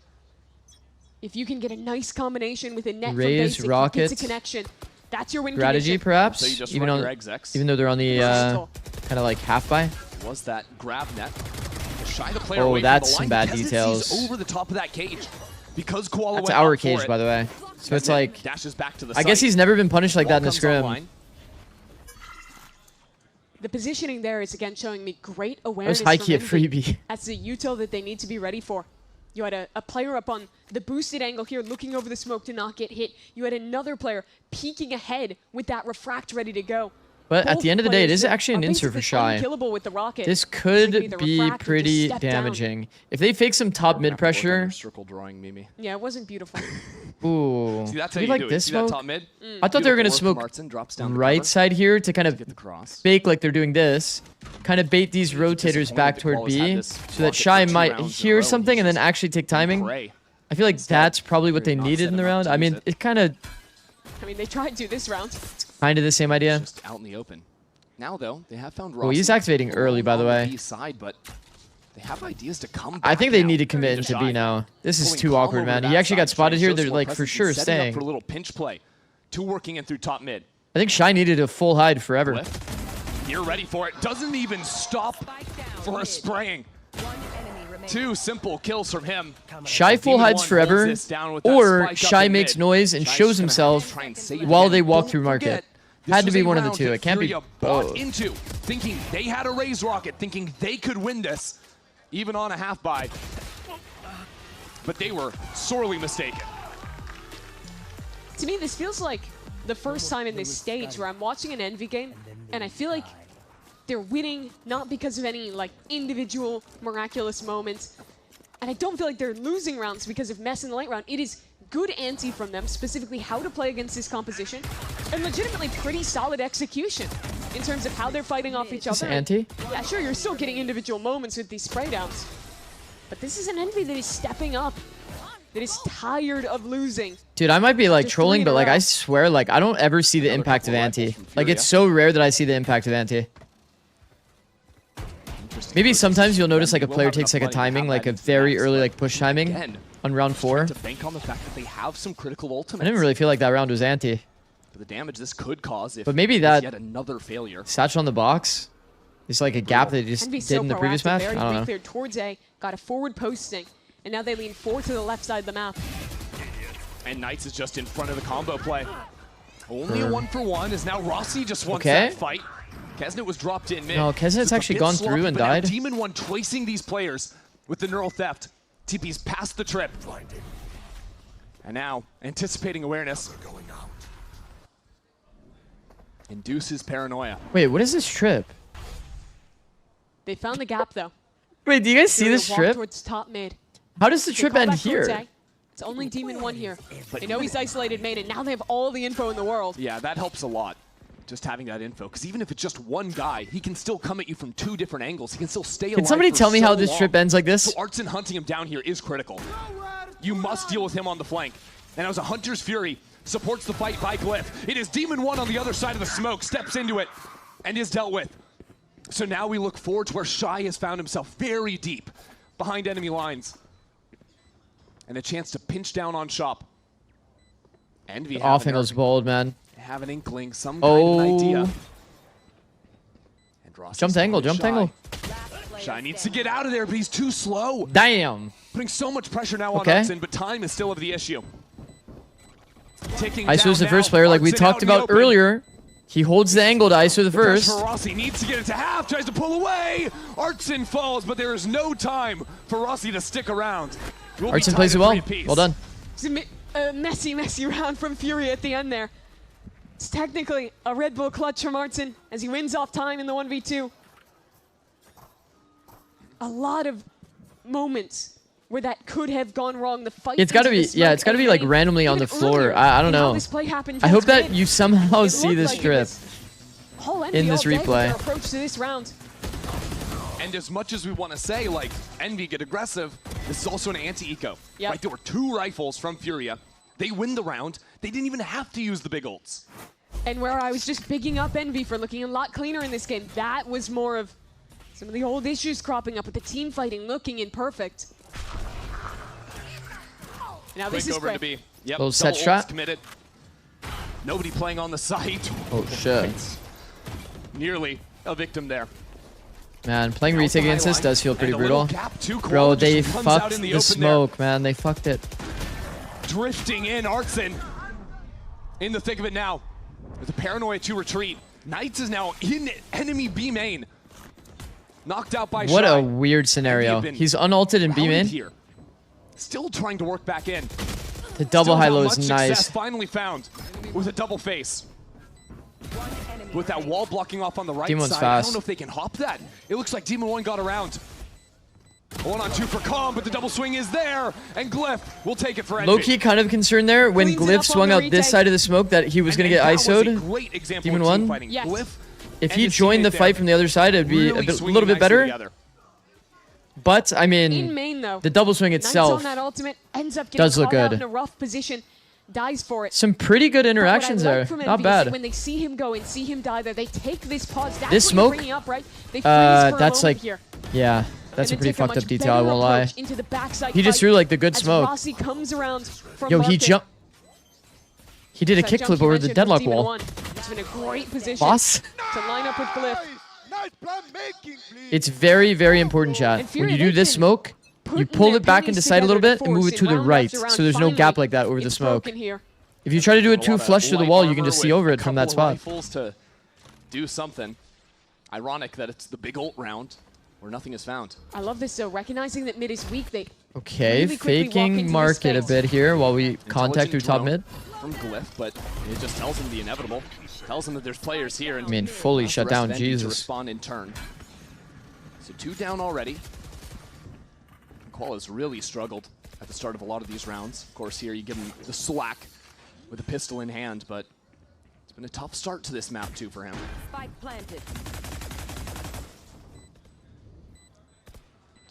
Speaker 16: If you can get a nice combination with a net
Speaker 3: Raze
Speaker 16: from basic,
Speaker 3: Rocket.
Speaker 16: it's a connection. That's your win
Speaker 3: Strategy,
Speaker 16: condition.
Speaker 3: perhaps?
Speaker 20: So you just
Speaker 3: even,
Speaker 20: run
Speaker 3: on,
Speaker 20: your execs.
Speaker 3: even though they're on the kind of like half buy.
Speaker 20: Was that grab net? Shy the player
Speaker 3: Oh,
Speaker 20: away
Speaker 3: that's
Speaker 20: from
Speaker 3: some
Speaker 20: the line.
Speaker 3: bad details.
Speaker 20: Over the top of that cage. Because Koala
Speaker 3: That's
Speaker 20: went
Speaker 3: our
Speaker 20: up for
Speaker 3: cage,
Speaker 20: it.
Speaker 3: by the way. So it's like,
Speaker 20: Dashes back to the
Speaker 3: I guess
Speaker 20: site.
Speaker 3: he's never been punished like that in a
Speaker 20: Wall
Speaker 3: scrim.
Speaker 20: comes online.
Speaker 16: The positioning there is again showing me great awareness.
Speaker 3: That was high key at
Speaker 16: from Envy.
Speaker 3: freebie.
Speaker 16: That's the util that they need to be ready for. You had a player up on the boosted angle here looking over the smoke to not get hit. You had another player peeking ahead with that refract ready to go.
Speaker 3: But at
Speaker 16: Both
Speaker 3: the end of the day, it
Speaker 16: players
Speaker 3: is actually an
Speaker 16: are
Speaker 3: insert for
Speaker 16: basically
Speaker 3: Shy.
Speaker 16: unkillable with the rocket.
Speaker 3: This
Speaker 16: Just need
Speaker 3: could
Speaker 16: the
Speaker 3: be
Speaker 16: refract and just
Speaker 3: pretty
Speaker 16: step down.
Speaker 3: damaging. If they fake some top mid pressure.
Speaker 20: Circle drawing, Mimi.
Speaker 16: Yeah, it wasn't beautiful.
Speaker 3: Ooh.
Speaker 20: See, that's
Speaker 3: Do
Speaker 20: how
Speaker 3: you
Speaker 20: you
Speaker 3: like
Speaker 20: do it.
Speaker 3: this
Speaker 20: See that
Speaker 3: smoke?
Speaker 20: top mid?
Speaker 3: I thought they were going to
Speaker 20: Beautiful
Speaker 3: smoke
Speaker 20: work from Artson, drops down to
Speaker 3: right
Speaker 20: cover.
Speaker 3: side here to kind of
Speaker 20: Get the cross.
Speaker 3: fake like they're doing this. Kind of bait these rotators back toward B so that Shy might hear something and then actually take timing. I feel like that's probably what they needed in the round. I mean, it kind of
Speaker 16: they tried to this round.
Speaker 3: kind of the same idea.
Speaker 20: Just out in the open. Now though, they have found
Speaker 3: Oh, he's
Speaker 20: Rossi
Speaker 3: activating early, by the
Speaker 20: on
Speaker 3: way.
Speaker 20: B side, but they have ideas to come back
Speaker 3: I think they
Speaker 20: now.
Speaker 3: need to commit into B now. This is
Speaker 20: Pulling
Speaker 3: too
Speaker 20: Calm
Speaker 3: awkward,
Speaker 20: over
Speaker 3: man.
Speaker 20: that
Speaker 3: He actually
Speaker 20: side,
Speaker 3: got spotted
Speaker 20: trying to
Speaker 3: here.
Speaker 20: show
Speaker 3: They're
Speaker 20: some
Speaker 3: like
Speaker 20: more
Speaker 3: for
Speaker 20: presence
Speaker 3: sure
Speaker 20: and setting up
Speaker 3: staying.
Speaker 20: for a little pinch play. 2 working in through top mid.
Speaker 3: I think Shy needed a full hide forever.
Speaker 20: You're ready for it. Doesn't even stop for a spraying. 2 simple kills from him.
Speaker 3: Shy full hides forever, or Shy makes noise and shows himself while they walk through market. Had to be one of the two. It can't be both.
Speaker 20: Into thinking they had a Raze Rocket, thinking they could win this, even on a half buy. But they were sorely mistaken.
Speaker 16: To me, this feels like the first time in this stage where I'm watching an Envy game, and I feel like They're winning not because of any like individual miraculous moments. And I don't feel like they're losing rounds because of mess in the late round. It is good ante from them, specifically how to play against this composition, and legitimately pretty solid execution in terms of how they're fighting off each other.
Speaker 3: Ante?
Speaker 16: Yeah, sure, you're still getting individual moments with these spray downs. But this is an Envy that is stepping up, that is tired of losing.
Speaker 3: Dude, I might be like
Speaker 16: Just
Speaker 3: trolling,
Speaker 16: 3 in
Speaker 3: but
Speaker 16: a
Speaker 3: like
Speaker 16: row.
Speaker 3: I swear, like I don't ever see the impact of Ante. Like it's so rare that I see the impact of Ante. Maybe sometimes you'll notice like a player takes like a timing, like a very early like push timing on round 4.
Speaker 20: To bank on the fact that they have some critical ultimates.
Speaker 3: I didn't really feel like that round was Ante.
Speaker 20: For the damage this could cause if
Speaker 3: But maybe
Speaker 20: it's
Speaker 3: that
Speaker 20: yet another failure.
Speaker 3: satchel on the box is like a gap they just
Speaker 16: Envy's
Speaker 3: did
Speaker 16: so
Speaker 3: in the previous
Speaker 16: proactive
Speaker 3: match.
Speaker 16: there.
Speaker 3: I
Speaker 16: He
Speaker 3: don't know.
Speaker 16: cleared towards A, got a forward posting, and now they lean 4 to the left side of the map.
Speaker 20: And Knights is just in front of the combo play. Only a 1-for-1 is now Rossi just wants
Speaker 3: Okay.
Speaker 20: that fight. Kesnet was dropped in mid.
Speaker 3: No, Kesnet's
Speaker 20: Just a
Speaker 3: actually
Speaker 20: bit
Speaker 3: gone
Speaker 20: sloppy,
Speaker 3: through and
Speaker 20: but now
Speaker 3: died.
Speaker 20: Demon 1 tracing these players with the neural theft. TP's past the trip. And now, anticipating awareness. Induces paranoia.
Speaker 3: Wait, what is this trip?
Speaker 16: They found the gap though.
Speaker 3: Wait, do you guys see
Speaker 16: They're
Speaker 3: this
Speaker 16: gonna walk
Speaker 3: trip?
Speaker 16: towards top mid.
Speaker 3: How does the
Speaker 16: They
Speaker 3: trip
Speaker 16: call
Speaker 3: end
Speaker 16: back towards
Speaker 3: here?
Speaker 16: A. It's only Demon 1 here. They know he's isolated main, and now they have all the info in the world.
Speaker 20: Yeah, that helps a lot. Just having that info, because even if it's just one guy, he can still come at you from 2 different angles. He can still stay alive.
Speaker 3: Can somebody
Speaker 20: for
Speaker 3: tell me
Speaker 20: so
Speaker 3: how this
Speaker 20: long.
Speaker 3: trip ends like this?
Speaker 20: So Artson hunting him down here is critical. You must deal with him on the flank. And as a Hunter's Fury supports the fight by Glyph, it is Demon 1 on the other side of the smoke, steps into it, and is dealt with. So now we look forward to where Shy has found himself very deep behind enemy lines. And a chance to pinch down on Shop. Envy
Speaker 3: Off angle's bold, man.
Speaker 20: have an inkling, some kind of an idea. And Rossi's
Speaker 3: Jumped angle,
Speaker 20: following
Speaker 3: jumped angle.
Speaker 20: Shy needs to get out of there, but he's too slow.
Speaker 3: Damn.
Speaker 20: Putting so much pressure now
Speaker 3: Okay.
Speaker 20: on Artson, but time is still of the issue. Ticking
Speaker 3: ISO's the
Speaker 20: down
Speaker 3: first
Speaker 20: now.
Speaker 3: player like we
Speaker 20: Artson
Speaker 3: talked
Speaker 20: out in the
Speaker 3: about
Speaker 20: open.
Speaker 3: earlier. He holds the angle to ISO the
Speaker 20: Pressure
Speaker 3: first.
Speaker 20: for Rossi needs to get it to half, tries to pull away. Artson falls, but there is no time for Rossi to stick around. We'll be
Speaker 3: Artson
Speaker 20: tied
Speaker 3: plays
Speaker 20: at
Speaker 3: it well.
Speaker 20: 3 apiece.
Speaker 3: Well done.
Speaker 16: It's a messy round from Fury at the end there. It's technically a Red Bull clutch from Artson as he wins off time in the 1v2. A lot of moments where that could have gone wrong. The fight.
Speaker 3: It's got to be,
Speaker 16: into the
Speaker 3: yeah,
Speaker 16: smoke
Speaker 3: it's got to be
Speaker 16: and
Speaker 3: like
Speaker 16: rain.
Speaker 3: randomly on the
Speaker 16: Even
Speaker 3: floor.
Speaker 16: earlier
Speaker 3: I don't
Speaker 16: in how
Speaker 3: know.
Speaker 16: this play happened
Speaker 3: I hope
Speaker 16: against
Speaker 3: that
Speaker 16: mid,
Speaker 3: you somehow
Speaker 16: it
Speaker 3: see
Speaker 16: looked
Speaker 3: this
Speaker 16: like it
Speaker 3: trip
Speaker 16: was whole
Speaker 3: in
Speaker 16: Envy
Speaker 3: this
Speaker 16: all day with
Speaker 3: replay.
Speaker 16: their approach to this round.
Speaker 20: And as much as we want to say, like, Envy get aggressive, this is also an anti-eco.
Speaker 16: Yep.
Speaker 20: Right, there were 2 rifles from Furia. They win the round. They didn't even have to use the big ults.
Speaker 16: And where I was just bigging up Envy for looking a lot cleaner in this game, that was more of some of the old issues cropping up with the team fighting looking imperfect. Now
Speaker 20: Quick
Speaker 16: this is
Speaker 20: over
Speaker 16: quick.
Speaker 20: to B. Yep,
Speaker 3: Little set
Speaker 20: double ults
Speaker 3: strat.
Speaker 20: committed. Nobody playing on the site.
Speaker 3: Oh, shit.
Speaker 20: Nearly a victim there.
Speaker 3: Man, playing retake against this does feel pretty
Speaker 20: And a little
Speaker 3: brutal.
Speaker 20: gap to
Speaker 3: Bro,
Speaker 20: Koala
Speaker 3: they
Speaker 20: just comes out
Speaker 3: fucked
Speaker 20: in
Speaker 3: the
Speaker 20: the open
Speaker 3: smoke, man. They fucked it.
Speaker 20: Drifting in, Artson. In the thick of it now. With a paranoia to retreat. Knights is now in enemy B main. Knocked out by
Speaker 3: What
Speaker 20: Shy.
Speaker 3: a weird scenario. He's unalted in B
Speaker 20: Routed
Speaker 3: main.
Speaker 20: here. Still trying to work back in.
Speaker 3: The double
Speaker 20: Still
Speaker 3: high
Speaker 20: not
Speaker 3: low
Speaker 20: much
Speaker 3: is
Speaker 20: success
Speaker 3: nice.
Speaker 20: finally found with a double face. With that wall blocking off on the right
Speaker 3: Demon One's
Speaker 20: side. I
Speaker 3: fast.
Speaker 20: don't know if they can hop that. It looks like Demon 1 got around. 1-on-2 for Calm, but the double swing is there. And Glyph will take it for Envy.
Speaker 3: Low-key kind of concerned there when
Speaker 16: Cleans it
Speaker 3: Glyph
Speaker 16: up
Speaker 3: swung
Speaker 16: on the
Speaker 3: out this
Speaker 16: retake.
Speaker 3: side of the smoke that he was going to get
Speaker 20: that was a
Speaker 3: ISO'd.
Speaker 20: great example
Speaker 3: Demon
Speaker 20: of team
Speaker 3: 1.
Speaker 20: fighting.
Speaker 16: Yes.
Speaker 20: Glyph
Speaker 3: If
Speaker 20: and
Speaker 3: he
Speaker 20: his
Speaker 3: joined the
Speaker 20: teammate
Speaker 3: fight
Speaker 20: there
Speaker 3: from the other side, it'd be
Speaker 20: really
Speaker 3: a
Speaker 20: swinging
Speaker 3: little bit
Speaker 20: nicely
Speaker 3: better.
Speaker 20: together.
Speaker 3: But, I
Speaker 16: In
Speaker 3: mean,
Speaker 16: main though,
Speaker 3: the double swing
Speaker 16: Knights
Speaker 3: itself
Speaker 16: on that ultimate ends up getting
Speaker 3: does look
Speaker 16: caught out
Speaker 3: good.
Speaker 16: in a rough position, dies for it.
Speaker 3: Some pretty good
Speaker 16: But
Speaker 3: interactions
Speaker 16: what I
Speaker 3: there.
Speaker 16: like from
Speaker 3: Not
Speaker 16: Envy is
Speaker 3: bad.
Speaker 16: when they see him go and see him die there, they take this pause. That's
Speaker 3: This
Speaker 16: what you're
Speaker 3: smoke,
Speaker 16: bringing up, right? They freeze for a
Speaker 3: that's
Speaker 16: moment
Speaker 3: like,
Speaker 16: here.
Speaker 3: yeah, that's a
Speaker 16: And
Speaker 3: pretty
Speaker 16: then take
Speaker 3: fucked up
Speaker 16: much
Speaker 3: detail, I
Speaker 16: better
Speaker 3: won't lie.
Speaker 16: approach into the backside
Speaker 3: He just
Speaker 16: fight
Speaker 3: threw like the good
Speaker 16: as
Speaker 3: smoke.
Speaker 16: Rossi comes around from
Speaker 3: Yo, he
Speaker 16: market.
Speaker 3: jumped. He did a
Speaker 16: That jump
Speaker 3: kickflip
Speaker 16: you
Speaker 3: over the
Speaker 16: mentioned from
Speaker 3: deadlock
Speaker 16: Demon
Speaker 3: wall.
Speaker 16: One. It's been a great position
Speaker 3: Boss.
Speaker 16: to line up with Glyph.
Speaker 3: It's very, very important, chat.
Speaker 16: And
Speaker 3: When
Speaker 16: Fury,
Speaker 3: you
Speaker 16: they
Speaker 3: do this
Speaker 16: can
Speaker 3: smoke, you
Speaker 16: put
Speaker 3: pull
Speaker 16: their
Speaker 3: it back
Speaker 16: pennies
Speaker 3: into sight a little
Speaker 16: together
Speaker 3: bit
Speaker 16: to
Speaker 3: and move it
Speaker 16: force
Speaker 3: to
Speaker 16: in
Speaker 3: the
Speaker 16: round
Speaker 3: right,
Speaker 16: after round.
Speaker 3: so there's no
Speaker 16: Finally,
Speaker 3: gap like that over the
Speaker 16: it's
Speaker 3: smoke.
Speaker 16: broken here.
Speaker 3: If you try to do it
Speaker 20: A
Speaker 3: too
Speaker 20: lot of
Speaker 3: flush to the
Speaker 20: light
Speaker 3: wall, you can
Speaker 20: armor
Speaker 3: just see
Speaker 20: with
Speaker 3: over
Speaker 20: a
Speaker 3: it from that
Speaker 20: couple of
Speaker 3: spot.
Speaker 20: rifles to do something. Ironic that it's the big ult round where nothing is found.
Speaker 16: I love this though, recognizing that mid is weak, they
Speaker 3: Okay,
Speaker 16: really quickly walk
Speaker 3: faking
Speaker 16: into
Speaker 3: market a
Speaker 16: space.
Speaker 3: bit here while we contact through top
Speaker 20: drone
Speaker 3: mid.
Speaker 20: From Glyph, but it just tells him the inevitable. Tells him that there's players here. And
Speaker 3: I mean, fully
Speaker 20: allows
Speaker 3: shut
Speaker 20: the rest
Speaker 3: down,
Speaker 20: of Envy
Speaker 3: Jesus.
Speaker 20: to respond in turn. So 2 down already. Qual has really struggled at the start of a lot of these rounds. Of course, here you give him the slack with a pistol in hand, but it's been a tough start to this map too for him.
Speaker 9: Spike planted.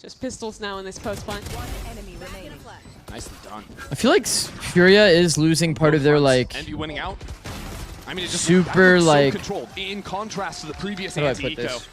Speaker 16: Just pistols now in this post plant.
Speaker 9: One enemy remaining.
Speaker 20: Nicely done.
Speaker 3: I feel like Furia is losing part of their like
Speaker 20: Envy winning out. I mean, it just
Speaker 3: super
Speaker 20: so
Speaker 3: like.
Speaker 20: controlled in contrast to the previous
Speaker 3: How do I put
Speaker 20: anti-eco.
Speaker 3: this?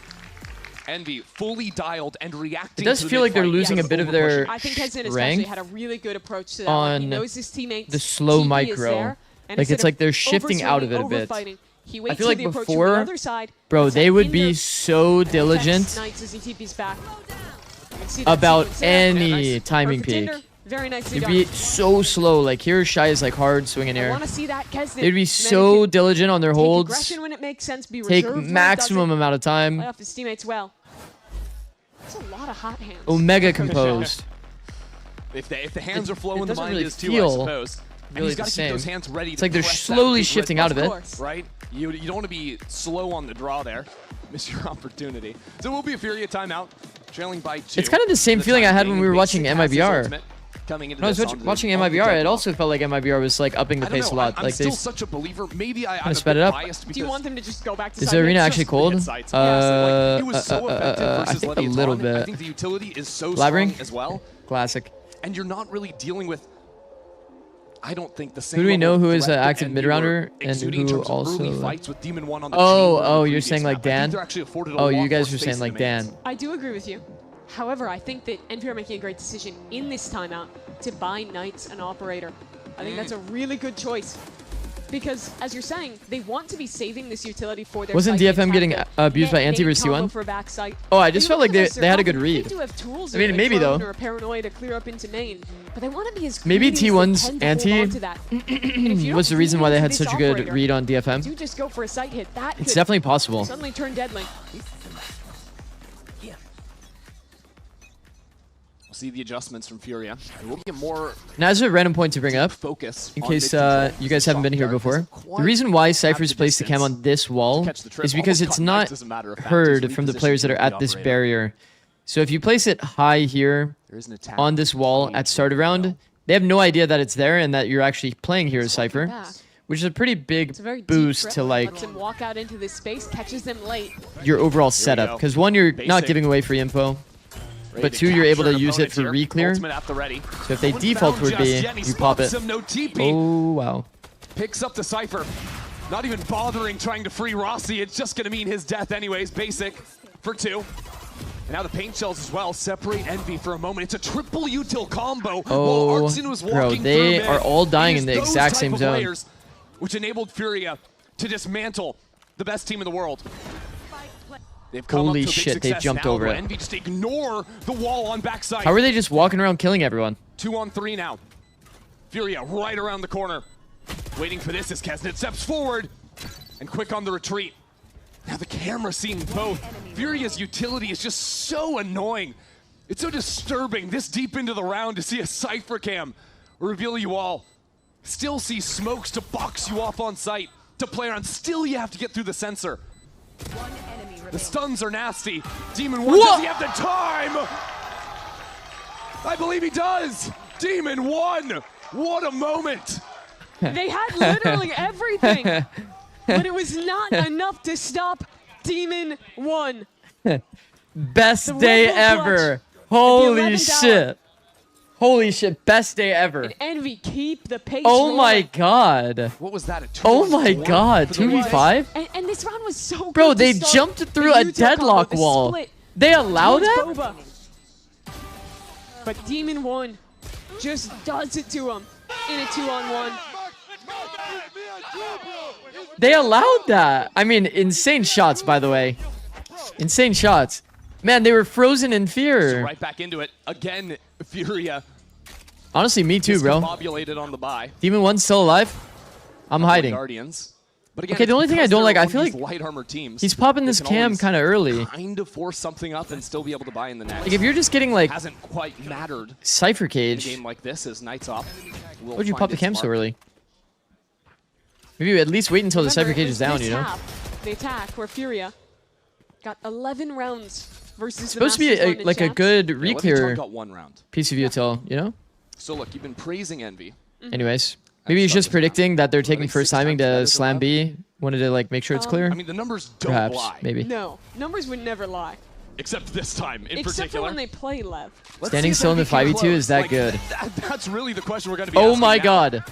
Speaker 20: Envy fully dialed and reacting.
Speaker 3: It does
Speaker 20: to the
Speaker 3: feel like they're
Speaker 20: mid-fight.
Speaker 3: losing a bit of their
Speaker 16: I think Hezin especially
Speaker 3: strength
Speaker 16: had a really good approach to that one. He
Speaker 3: on
Speaker 16: knows his teammates.
Speaker 3: the slow
Speaker 16: TP is
Speaker 3: micro.
Speaker 16: there, and
Speaker 3: Like
Speaker 16: instead
Speaker 3: it's like
Speaker 16: of
Speaker 3: they're shifting out of it a bit.
Speaker 16: overfighting, he
Speaker 3: I
Speaker 16: waits
Speaker 3: feel
Speaker 16: till
Speaker 3: like
Speaker 16: the approach from the
Speaker 3: before,
Speaker 16: other side,
Speaker 3: bro,
Speaker 16: puts
Speaker 3: they
Speaker 16: that
Speaker 3: would
Speaker 16: in
Speaker 3: be
Speaker 16: there,
Speaker 3: so diligent
Speaker 16: protects Knights as he TPs back. You can see that
Speaker 3: about
Speaker 16: sequence there.
Speaker 3: any
Speaker 16: Nice.
Speaker 3: timing
Speaker 16: Perfect
Speaker 3: peak.
Speaker 16: Tinder. Very nicely
Speaker 3: They'd
Speaker 16: done.
Speaker 3: be so slow. Like here, Shy is like hard swinging
Speaker 16: I
Speaker 3: air.
Speaker 16: want to see that Kesnin.
Speaker 3: They'd be
Speaker 16: Man,
Speaker 3: so
Speaker 16: he can
Speaker 3: diligent on their
Speaker 16: take
Speaker 3: holds.
Speaker 16: aggression when it makes sense, be
Speaker 3: Take
Speaker 16: reserved when it
Speaker 3: maximum
Speaker 16: doesn't.
Speaker 3: amount of time.
Speaker 16: Play off his teammates well. That's a lot of hot hands.
Speaker 3: Omega composed.
Speaker 20: If the hands are flowing, the
Speaker 3: doesn't
Speaker 20: mind
Speaker 3: really
Speaker 20: is too, I
Speaker 3: feel
Speaker 20: suppose. And
Speaker 3: really
Speaker 20: he's got
Speaker 3: the
Speaker 20: to keep those
Speaker 3: same.
Speaker 20: hands ready.
Speaker 3: It's
Speaker 20: to
Speaker 3: like they're
Speaker 20: press that
Speaker 3: slowly
Speaker 20: big
Speaker 3: shifting
Speaker 20: red
Speaker 3: out of it.
Speaker 20: button, right? You don't want to be slow on the draw there. Miss your opportunity. So it will be a Furia timeout, trailing by 2.
Speaker 3: It's kind of the same feeling I had when we were watching MIBR.
Speaker 20: Coming into
Speaker 3: When I was
Speaker 20: this on
Speaker 3: watching
Speaker 20: the
Speaker 3: MIBR, it
Speaker 20: deadlock.
Speaker 3: also felt like MIBR was like upping the
Speaker 20: I don't
Speaker 3: pace a
Speaker 20: know,
Speaker 3: lot.
Speaker 20: I'm
Speaker 3: Like
Speaker 20: still
Speaker 3: they
Speaker 20: such a believer. Maybe I'm
Speaker 3: kinda
Speaker 20: a
Speaker 3: sped
Speaker 20: bit
Speaker 3: it up.
Speaker 20: biased
Speaker 16: Do you
Speaker 20: because
Speaker 16: want them to just go back to
Speaker 3: Is
Speaker 16: side
Speaker 3: the arena
Speaker 16: mid?
Speaker 3: actually cold?
Speaker 20: It was so effective
Speaker 3: I
Speaker 20: versus
Speaker 3: think a
Speaker 20: Leviathan.
Speaker 3: little
Speaker 20: I
Speaker 3: bit.
Speaker 20: think the utility is so
Speaker 3: Blabbering?
Speaker 20: strong as well.
Speaker 3: Classic.
Speaker 20: And you're not really dealing with, I don't think, the same
Speaker 3: Who do we know
Speaker 20: level
Speaker 3: who
Speaker 20: of
Speaker 3: is
Speaker 20: threat
Speaker 3: an
Speaker 20: that
Speaker 3: active
Speaker 20: Envy
Speaker 3: mid-rounder
Speaker 20: were
Speaker 3: and
Speaker 20: exuding in
Speaker 3: who
Speaker 20: terms of
Speaker 3: also...
Speaker 20: early fights with Demon 1 on the
Speaker 3: Oh,
Speaker 20: chamber
Speaker 3: oh,
Speaker 20: in the
Speaker 3: you're
Speaker 20: previous
Speaker 3: saying like
Speaker 20: map. I think
Speaker 3: Dan?
Speaker 20: they're actually afforded a
Speaker 3: Oh,
Speaker 20: lot
Speaker 3: you
Speaker 20: more
Speaker 3: guys were
Speaker 20: space
Speaker 3: saying
Speaker 20: in
Speaker 3: like
Speaker 20: the mains.
Speaker 3: Dan.
Speaker 16: I do agree with you. However, I think that Envy are making a great decision in this timeout to buy Knights an Operator. I think that's a really good choice. Because, as you're saying, they want to be saving this utility for their
Speaker 3: Wasn't
Speaker 16: side
Speaker 3: DFM getting
Speaker 16: attack.
Speaker 3: abused by
Speaker 16: Net
Speaker 3: Anti
Speaker 16: main
Speaker 3: versus
Speaker 16: combo
Speaker 3: T1?
Speaker 16: for backside.
Speaker 3: Oh, I just
Speaker 16: They
Speaker 3: felt like
Speaker 16: look at
Speaker 3: they had a good
Speaker 16: They
Speaker 3: read.
Speaker 16: do have tools
Speaker 3: I mean,
Speaker 16: like
Speaker 3: maybe
Speaker 16: drone
Speaker 3: though.
Speaker 16: or a paranoia to clear up into main, but they want to be as
Speaker 3: Maybe
Speaker 16: greedy as they
Speaker 3: T1's
Speaker 16: can to hold
Speaker 3: anti
Speaker 16: on to that. And if you
Speaker 3: was the
Speaker 16: don't
Speaker 3: reason why they
Speaker 16: feed
Speaker 3: had
Speaker 16: into
Speaker 3: such a
Speaker 16: this
Speaker 3: good
Speaker 16: operator,
Speaker 3: read on DFM.
Speaker 16: do just go for a sight hit. That
Speaker 3: It's
Speaker 16: could
Speaker 3: definitely possible.
Speaker 16: suddenly turn deadly.
Speaker 20: We'll see the adjustments from Furia. We'll get more
Speaker 3: Now, as a random point to bring up,
Speaker 20: focus
Speaker 3: in
Speaker 20: on
Speaker 3: case
Speaker 20: mid-control.
Speaker 3: you guys haven't been here before, the reason why Cypher's placed the cam on this wall is because it's not heard from the players that are at this barrier. So if you place it high here on this wall at start of round, they have no idea that it's there and that you're actually playing here as Cypher, which is a pretty big boost to like
Speaker 16: Lets him walk out into this space, catches them late.
Speaker 3: your overall setup. Because one, you're not giving away free info. But two, you're able to use it for re-clear. So if they default would be, you pop it. Oh, wow.
Speaker 20: Picks up the Cypher. Not even bothering trying to free Rossi. It's just going to mean his death anyways. Basic for 2. And now the paint shells as well separate Envy for a moment. It's a triple util combo.
Speaker 3: Oh, bro, they are all dying in the exact same zone.
Speaker 20: Players, which enabled Furia to dismantle the best team in the world. They've come
Speaker 3: Holy
Speaker 20: up to a big
Speaker 3: shit, they
Speaker 20: success
Speaker 3: jumped
Speaker 20: now,
Speaker 3: over
Speaker 20: though.
Speaker 3: it.
Speaker 20: Envy just ignore the wall on backside.
Speaker 3: How are they just walking around killing everyone?
Speaker 20: 2 on 3 now. Furia right around the corner. Waiting for this as Kesnet steps forward. And quick on the retreat. Now the camera seeing both. Furia's utility is just so annoying. It's so disturbing this deep into the round to see a Cypher cam reveal you all. Still see smokes to box you off on sight. To play around, still you have to get through the sensor. The stuns are nasty. Demon 1, does he have the time? I believe he does. Demon 1, what a moment.
Speaker 16: They had literally everything, but it was not enough to stop Demon 1.
Speaker 3: Best day ever. Holy shit. Holy shit, best day ever.
Speaker 16: And Envy keep the pace
Speaker 3: Oh my
Speaker 16: rolling.
Speaker 3: god.
Speaker 20: What was that?
Speaker 3: Oh my god, 2v5?
Speaker 16: And this round was so good.
Speaker 3: Bro,
Speaker 16: to
Speaker 3: they
Speaker 16: start.
Speaker 3: jumped through
Speaker 16: The
Speaker 3: a
Speaker 16: util
Speaker 3: deadlock
Speaker 16: combo, the
Speaker 3: wall.
Speaker 16: split
Speaker 3: They allow
Speaker 16: towards
Speaker 3: that?
Speaker 16: Boba. But Demon 1 just does it to him in a 2-on-1.
Speaker 3: They allowed that. I mean, insane shots, by the way. Insane shots. Man, they were frozen in fear.
Speaker 20: So right back into it. Again, Furia.
Speaker 3: Honestly, me too, bro.
Speaker 20: Discombobulated on the buy.
Speaker 3: Demon 1's still alive. I'm hiding.
Speaker 20: Guardians. But again,
Speaker 3: Okay, the only thing I don't like, I feel like
Speaker 20: light armor teams,
Speaker 3: he's popping
Speaker 20: they
Speaker 3: this
Speaker 20: can
Speaker 3: cam
Speaker 20: always
Speaker 3: kind of early.
Speaker 20: kind of force something up and still be able to buy in the next.
Speaker 3: Like if you're just getting like
Speaker 20: hasn't quite mattered
Speaker 3: Cypher
Speaker 20: in a
Speaker 3: Cage,
Speaker 20: game like this as Knights Up.
Speaker 3: why would you pop the cam so early? Maybe at least wait until the Cypher Cage is down, you know?
Speaker 16: The attack where Furia got 11 rounds versus
Speaker 3: It's supposed to be like a good re-clear
Speaker 20: got 1 round.
Speaker 3: piece of util, you know?
Speaker 20: So look, you've been praising Envy.
Speaker 3: Anyways, maybe he's just predicting that they're taking first timing to slam B. Wanted to like make sure it's clear.
Speaker 20: I mean, the numbers don't
Speaker 3: Perhaps,
Speaker 20: lie.
Speaker 3: maybe.
Speaker 16: No, numbers would never lie.
Speaker 20: Except this time, in
Speaker 16: Except
Speaker 20: particular.
Speaker 16: for when they play LEV.
Speaker 3: Standing still in the 5v2 is that good?
Speaker 20: That's really the question we're going to be
Speaker 3: Oh
Speaker 20: asking
Speaker 3: my
Speaker 20: now.
Speaker 3: god.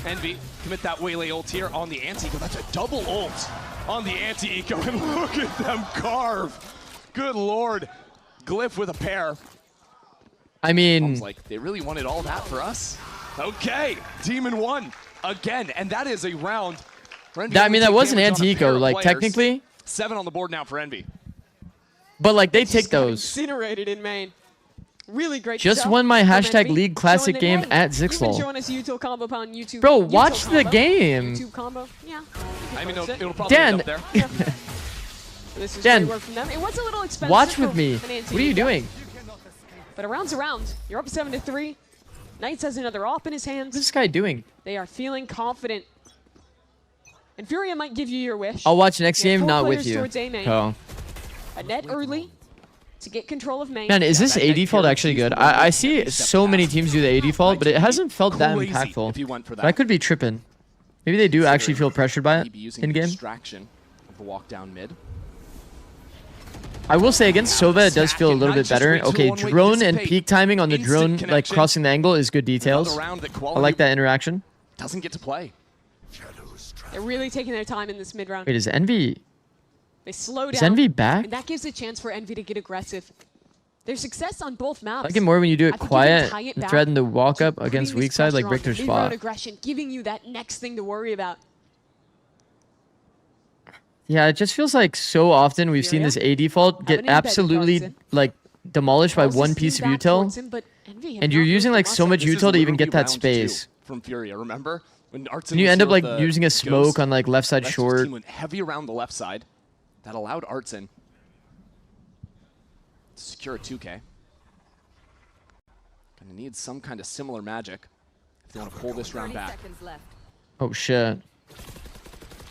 Speaker 20: Envy, commit that waylay ult here on the anti-eco. That's a double ult on the anti-eco. And look at them carve. Good lord. Glyph with a pair.
Speaker 3: I mean,
Speaker 20: like they really wanted all that for us. Okay, Demon won again, and that is a round. For Envy.
Speaker 3: I mean, that was an
Speaker 20: Damage on a pair
Speaker 3: anti-eco,
Speaker 20: of
Speaker 3: like
Speaker 20: players.
Speaker 3: technically.
Speaker 20: 7 on the board now for Envy.
Speaker 3: But like they take those.
Speaker 16: Incinerated in main. Really great
Speaker 3: Just
Speaker 16: stuff
Speaker 3: won my
Speaker 16: from
Speaker 3: hashtag
Speaker 16: Envy,
Speaker 3: League Classic
Speaker 16: showing
Speaker 3: game
Speaker 16: that,
Speaker 3: at
Speaker 16: hey, you've been
Speaker 3: Zikz.
Speaker 16: showing us util combo on YouTube.
Speaker 3: Bro,
Speaker 16: util
Speaker 3: watch the
Speaker 16: combo.
Speaker 3: game.
Speaker 16: YouTube combo, yeah.
Speaker 20: I mean, it'll probably
Speaker 3: Dan,
Speaker 20: end up there.
Speaker 16: This is
Speaker 3: Dan,
Speaker 16: great work from them. It was a little expensive.
Speaker 3: watch
Speaker 16: for
Speaker 3: with me.
Speaker 16: an
Speaker 3: What
Speaker 16: anti-eco,
Speaker 3: are you doing?
Speaker 16: But a round's a round. You're up 7-3. Knights has another op in his hands.
Speaker 3: What's this guy doing?
Speaker 16: They are feeling confident. And Furia might give you your wish.
Speaker 3: I'll watch next
Speaker 16: You have
Speaker 3: game,
Speaker 16: 4
Speaker 3: not with
Speaker 16: players
Speaker 3: you.
Speaker 16: towards A main.
Speaker 3: Oh.
Speaker 16: A net early to get control of main.
Speaker 3: Man, is this A default actually good? I see so many teams do the A default, but it hasn't felt that impactful.
Speaker 20: if you went for
Speaker 3: But I could be tripping. Maybe they do actually feel pressured by it
Speaker 20: Maybe using
Speaker 3: in game.
Speaker 20: distraction of the walk down mid.
Speaker 3: I will say against Sova, it does feel a little bit better. Okay, drone and peak timing on the drone, like crossing the angle, is good details. I like that interaction.
Speaker 20: Doesn't get to play.
Speaker 16: They're really taking their time in this mid round.
Speaker 3: Wait, is Envy?
Speaker 16: They slow down.
Speaker 3: Is Envy back?
Speaker 16: And that gives a chance for Envy to get aggressive. Their success on both maps.
Speaker 3: I like it more when you do it
Speaker 16: I think you can
Speaker 3: quiet
Speaker 16: tie it
Speaker 3: and
Speaker 16: back
Speaker 3: threaten the walk up
Speaker 16: to
Speaker 3: against
Speaker 16: putting
Speaker 3: weak
Speaker 16: this
Speaker 3: side like
Speaker 16: pressure on
Speaker 3: Richter's
Speaker 16: mid-round
Speaker 3: spot.
Speaker 16: aggression, giving you that next thing to worry about.
Speaker 3: Yeah, it just feels like so often we've seen this A default get absolutely like demolished by one piece of util, and you're using like so much util to even get that space.
Speaker 20: From Furia, remember? When Artson
Speaker 3: And you
Speaker 20: was
Speaker 3: end up
Speaker 20: here
Speaker 3: like
Speaker 20: with the
Speaker 3: using a smoke
Speaker 20: Ghost,
Speaker 3: on like left side
Speaker 20: the rest of his
Speaker 3: short.
Speaker 20: team went heavy around the left side. That allowed Artson to secure a 2K. Gonna need some kind of similar magic if they want to pull this round back.
Speaker 3: Oh shit.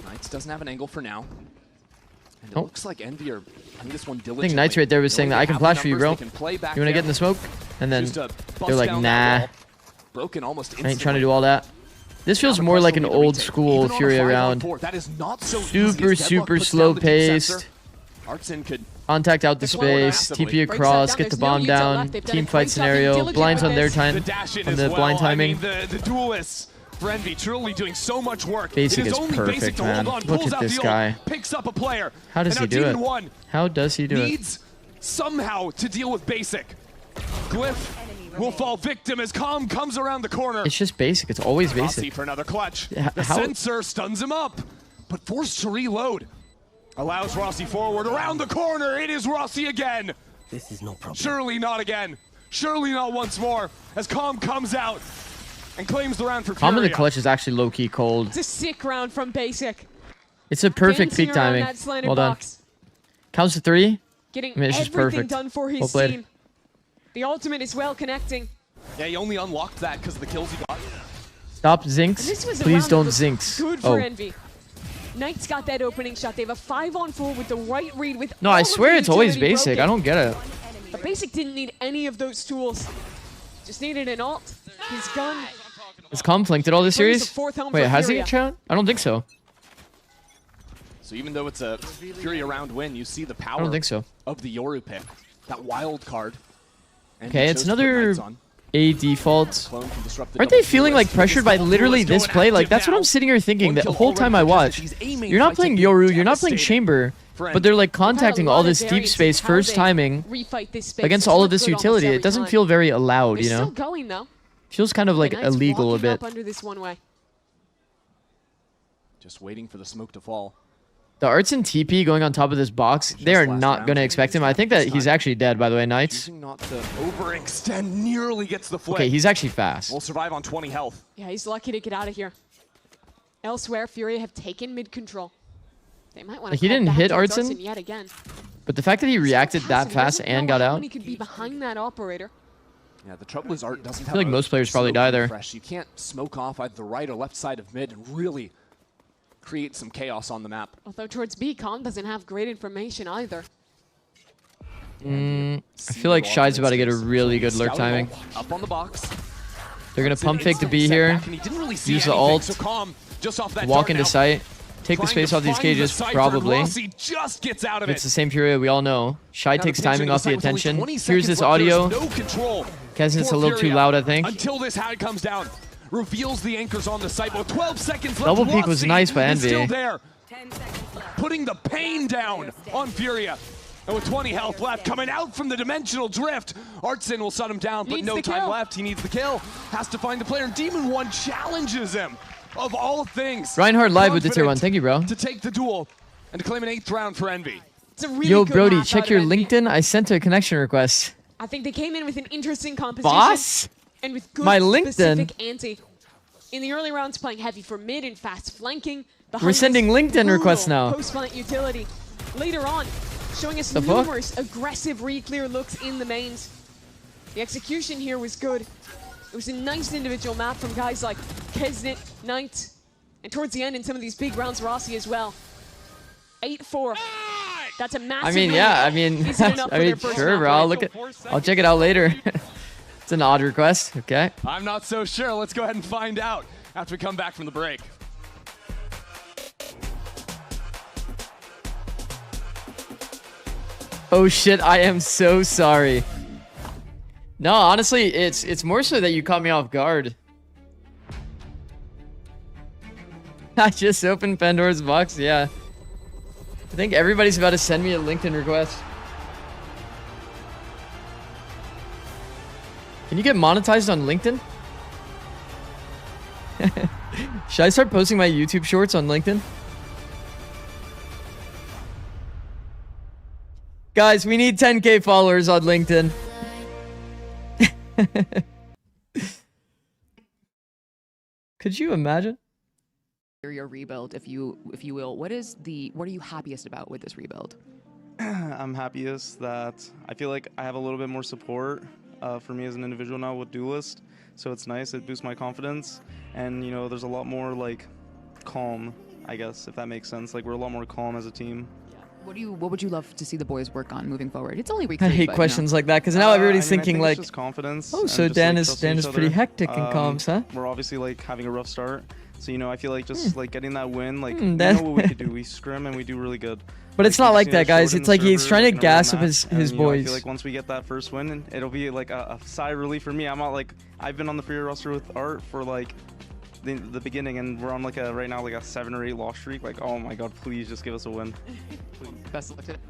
Speaker 20: Knights doesn't have an angle for now. And it
Speaker 3: Oh.
Speaker 20: looks like Envy are playing this one
Speaker 3: I
Speaker 20: diligently.
Speaker 3: think Knights right there was saying that I can flash for you, bro.
Speaker 20: They can play back
Speaker 3: You want to get in the smoke? And then
Speaker 20: Just to
Speaker 3: they're
Speaker 20: bust
Speaker 3: like,
Speaker 20: down that
Speaker 3: nah.
Speaker 20: wall. Broken almost
Speaker 3: I ain't trying to do all that. This feels more like an old school Furia round.
Speaker 20: That is not so
Speaker 3: Super, super slow paced.
Speaker 20: Artson could
Speaker 3: Contact out the space, TP across, get the bomb down, team fight scenario, blinds on their time, on the blind timing.
Speaker 20: I mean, the duelists for Envy truly doing so much work.
Speaker 3: Basic
Speaker 20: it is
Speaker 3: is
Speaker 20: only
Speaker 3: perfect,
Speaker 20: basic to
Speaker 3: man.
Speaker 20: hold on,
Speaker 3: Look
Speaker 20: pulls
Speaker 3: at
Speaker 20: out
Speaker 3: this
Speaker 20: the
Speaker 3: guy.
Speaker 20: ult, picks up a player.
Speaker 3: How does
Speaker 20: and
Speaker 3: he
Speaker 20: now
Speaker 3: do it?
Speaker 20: Demon 1
Speaker 3: How does he do it?
Speaker 20: needs somehow to deal with basic. Glyph will fall victim as Calm comes around the corner.
Speaker 3: It's just basic. It's always
Speaker 20: Rossi
Speaker 3: basic.
Speaker 20: for another clutch.
Speaker 3: Yeah,
Speaker 20: The
Speaker 3: how-
Speaker 20: sensor stuns him up, but forced to reload. Allows Rossi forward around the corner. It is Rossi again.
Speaker 6: This is no problem.
Speaker 20: Surely not again. Surely not once more. As Calm comes out and claims the round for
Speaker 3: Calm in the
Speaker 20: Furia.
Speaker 3: clutch is actually low-key cold.
Speaker 16: It's a sick round from Basic.
Speaker 3: It's a perfect
Speaker 16: Dancing
Speaker 3: peak
Speaker 16: around
Speaker 3: timing.
Speaker 16: that slanted
Speaker 3: Well done.
Speaker 16: box.
Speaker 3: Counts to 3.
Speaker 16: Getting
Speaker 3: I mean, it's just
Speaker 16: everything
Speaker 3: perfect.
Speaker 16: done for his
Speaker 3: Well played.
Speaker 16: team. The ultimate is well connecting.
Speaker 20: Yeah, he only unlocked that because of the kills he got.
Speaker 3: Stop
Speaker 16: And
Speaker 3: Zikz.
Speaker 16: this was a
Speaker 3: Please
Speaker 16: round that
Speaker 3: don't
Speaker 16: was
Speaker 3: Zikz.
Speaker 16: Good
Speaker 3: Oh.
Speaker 16: for Envy. Knights got that opening shot. They have a 5-on-4 with the right read with
Speaker 3: No,
Speaker 16: all
Speaker 3: I
Speaker 16: of
Speaker 3: swear
Speaker 16: the
Speaker 3: it's always
Speaker 16: utility
Speaker 3: basic.
Speaker 16: broken.
Speaker 3: I don't get it.
Speaker 16: But Basic didn't need any of those tools. Just needed an ult, his gun.
Speaker 3: Has Calm flanked it all this
Speaker 16: Brings the
Speaker 3: series?
Speaker 16: fourth home
Speaker 3: Wait,
Speaker 16: for
Speaker 3: has he,
Speaker 16: Furia.
Speaker 3: chat? I don't think so.
Speaker 20: So even though it's a Furia round win, you see the power
Speaker 3: I don't think so.
Speaker 20: of the Yoru pick. That wild card. And
Speaker 3: Okay,
Speaker 20: he
Speaker 3: it's
Speaker 20: chose to put
Speaker 3: another
Speaker 20: Knights on.
Speaker 3: A default.
Speaker 20: Clone can disrupt the
Speaker 3: Aren't
Speaker 20: double
Speaker 3: they feeling
Speaker 20: duelist.
Speaker 3: like pressured by literally this play? Like, that's what I'm sitting here thinking the whole time I watch. You're not playing Yoru, you're not playing Chamber, but they're like contacting all this deep space first timing
Speaker 16: Refight this space.
Speaker 3: against
Speaker 16: It's
Speaker 3: all of
Speaker 16: looked
Speaker 3: this
Speaker 16: good almost
Speaker 3: utility.
Speaker 16: every
Speaker 3: It doesn't
Speaker 16: time.
Speaker 3: feel very allowed,
Speaker 16: They're
Speaker 3: you
Speaker 16: still
Speaker 3: know?
Speaker 16: going though.
Speaker 3: Feels kind of like
Speaker 16: The Knights
Speaker 3: illegal a
Speaker 16: walking up
Speaker 3: bit.
Speaker 16: under this one way.
Speaker 20: Just waiting for the smoke to fall.
Speaker 3: The Arts and TP going on top of this box, they are not going to expect him. I think that he's actually dead, by the way, Knights.
Speaker 20: Choosing not to overextend, nearly gets the flick.
Speaker 3: Okay, he's actually fast.
Speaker 20: Will survive on 20 health.
Speaker 16: Yeah, he's lucky to get out of here. Elsewhere, Furia have taken mid control. They might want to.
Speaker 3: Like, he didn't hit Artson
Speaker 16: yet again.
Speaker 3: But the fact that he reacted that fast and got out.
Speaker 16: He could be behind that operator.
Speaker 20: Yeah, the trouble is Art doesn't
Speaker 3: I feel like most players probably die there.
Speaker 20: Fresh. You can't smoke off either the right or left side of mid and really create some chaos on the map.
Speaker 16: Although towards B, Khan doesn't have great information either.
Speaker 3: I feel like Shy's about to get a really good lurk timing.
Speaker 20: Up on the box.
Speaker 3: They're going to pump fake to B here. Use the ult. Walk into sight. Take the space off these cages, probably.
Speaker 20: Just gets out of
Speaker 3: it's the same Furia we all know. Shy takes timing off the attention. Here's this audio. Kesnit's a little too loud, I think.
Speaker 20: Until this hand comes down. Reveals the anchors on the site, but 12 seconds left.
Speaker 3: Double peek was nice by Envy.
Speaker 20: Still there. Putting the pain down on Furia. And with 20 health left, coming out from the dimensional drift, Artson will shut him down, but no time left. He needs the kill. Has to find the player, and Demon 1 challenges him. Of all things,
Speaker 3: Reinhardt live with the tier 1. Thank you, bro.
Speaker 20: To take the duel and to claim an 8th round for Envy.
Speaker 16: It's a really
Speaker 3: Yo,
Speaker 16: good
Speaker 3: Brody,
Speaker 16: map
Speaker 3: check
Speaker 16: out
Speaker 3: your
Speaker 16: of Envy.
Speaker 3: LinkedIn. I sent a connection request.
Speaker 16: I think they came in with an interesting composition.
Speaker 3: Boss?
Speaker 16: And with good
Speaker 3: My LinkedIn.
Speaker 16: specific anti. In the early rounds, playing heavy for mid and fast flanking.
Speaker 3: We're sending LinkedIn requests now.
Speaker 16: Post-fight utility. Later on, showing us
Speaker 3: The fuck?
Speaker 16: numerous aggressive re-clear looks in the mains. The execution here was good. It was a nice individual map from guys like Kesnit, Knight, and towards the end in some of these big rounds, Rossi as well. 8-4. That's a massive
Speaker 3: I mean,
Speaker 16: win.
Speaker 3: yeah. I mean,
Speaker 16: Is it enough for their first
Speaker 3: sure,
Speaker 16: map
Speaker 3: bro.
Speaker 16: win?
Speaker 3: I'll check it out later. It's an odd request. Okay.
Speaker 20: I'm not so sure. Let's go ahead and find out after we come back from the break.
Speaker 3: Oh shit! I am so sorry. No, honestly, it's more so that you caught me off guard. I just opened Pandora's box. Yeah. I think everybody's about to send me a LinkedIn request. Can you get monetized on LinkedIn? Should I start posting my YouTube shorts on LinkedIn? Guys, we need 10K followers on LinkedIn. Could you imagine?
Speaker 18: Your rebuild, if you will. What are you happiest about with this rebuild?
Speaker 6: I'm happiest that I feel like I have a little bit more support for me as an individual now with Duelist, so it's nice. It boosts my confidence, and you know, there's a lot more like calm, I guess, if that makes sense. Like we're a lot more calm as a team.
Speaker 18: What would you love to see the boys work on moving forward? It's only week 3,
Speaker 3: I hate questions like that because now everybody's
Speaker 6: I mean,
Speaker 3: thinking
Speaker 6: I think
Speaker 3: like,
Speaker 6: it's just confidence.
Speaker 3: oh,
Speaker 6: and
Speaker 3: so
Speaker 6: just,
Speaker 3: Dan
Speaker 6: like,
Speaker 3: is
Speaker 6: trusting each
Speaker 3: pretty
Speaker 6: other.
Speaker 3: hectic in comms, huh?
Speaker 6: We're obviously like having a rough start, so you know, I feel like just like getting that win, like we
Speaker 3: Dan.
Speaker 6: know what we could do. We scrim and we do really good.
Speaker 3: But it's not like that, guys. It's like he's trying to gas up his
Speaker 6: you know, I
Speaker 3: boys.
Speaker 6: feel like once we get that first win, it'll be like a sigh of relief for me. I'm not like, I've been on the free roster with Art for like the beginning, and we're on like right now like a 7 or 8 loss streak. Like, oh my god, please just give us a win. Please.
Speaker 18: Best of luck to it.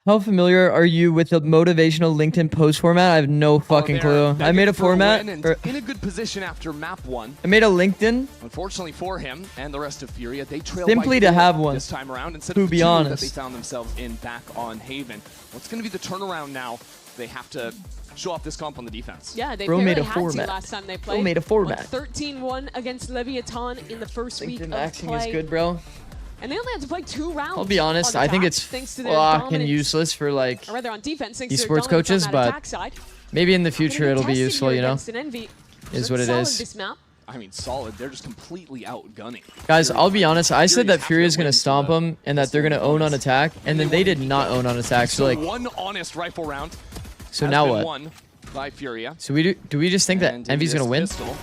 Speaker 3: How familiar are you with the motivational LinkedIn post format? I have no fucking clue. I made a format.
Speaker 20: In a good position after map 1.
Speaker 3: I made a LinkedIn.
Speaker 20: Unfortunately for him and the rest of Furia, they trail
Speaker 3: Simply
Speaker 20: by
Speaker 3: to
Speaker 20: 4
Speaker 3: have one.
Speaker 20: this time around instead
Speaker 3: To
Speaker 20: of the
Speaker 3: be
Speaker 20: 2
Speaker 3: honest.
Speaker 20: that they found themselves in back on Haven. What's going to be the turnaround now? They have to show off this comp on the defense.
Speaker 16: Yeah, they
Speaker 3: Bro
Speaker 16: barely
Speaker 3: made a
Speaker 16: had
Speaker 3: format.
Speaker 16: to last time they
Speaker 3: Bro
Speaker 16: played.
Speaker 3: made a format.
Speaker 16: 13-1 against Leviathan in the first week of
Speaker 3: Maxing
Speaker 16: play.
Speaker 3: is good, bro.
Speaker 16: And they only had to play 2 rounds.
Speaker 3: I'll be honest.
Speaker 16: on
Speaker 3: I think
Speaker 16: attack,
Speaker 3: it's
Speaker 16: thanks to their
Speaker 3: fucking
Speaker 16: dominance.
Speaker 3: useless for like
Speaker 16: Or rather on defense, thanks to their
Speaker 3: esports
Speaker 16: dominance
Speaker 3: coaches,
Speaker 16: on that
Speaker 3: but
Speaker 16: attack side.
Speaker 3: maybe in the
Speaker 16: Gonna
Speaker 3: future
Speaker 16: be
Speaker 3: it'll be
Speaker 16: tested
Speaker 3: useful,
Speaker 16: here
Speaker 3: you know?
Speaker 16: against an Envy.
Speaker 3: Is
Speaker 16: They're
Speaker 3: what it
Speaker 16: solid
Speaker 3: is.
Speaker 16: This map.
Speaker 20: I mean, solid. They're just completely outgunning.
Speaker 3: Guys, I'll be honest. I said that Fury is going to stomp them and that they're going to own on attack, and then they did not own on attack. So like,
Speaker 20: one honest rifle round.
Speaker 3: so
Speaker 20: has
Speaker 3: now
Speaker 20: been
Speaker 3: what?
Speaker 20: Won by Furia.
Speaker 3: So we do we just think that
Speaker 20: And
Speaker 3: Envy's going to win?
Speaker 20: pistol,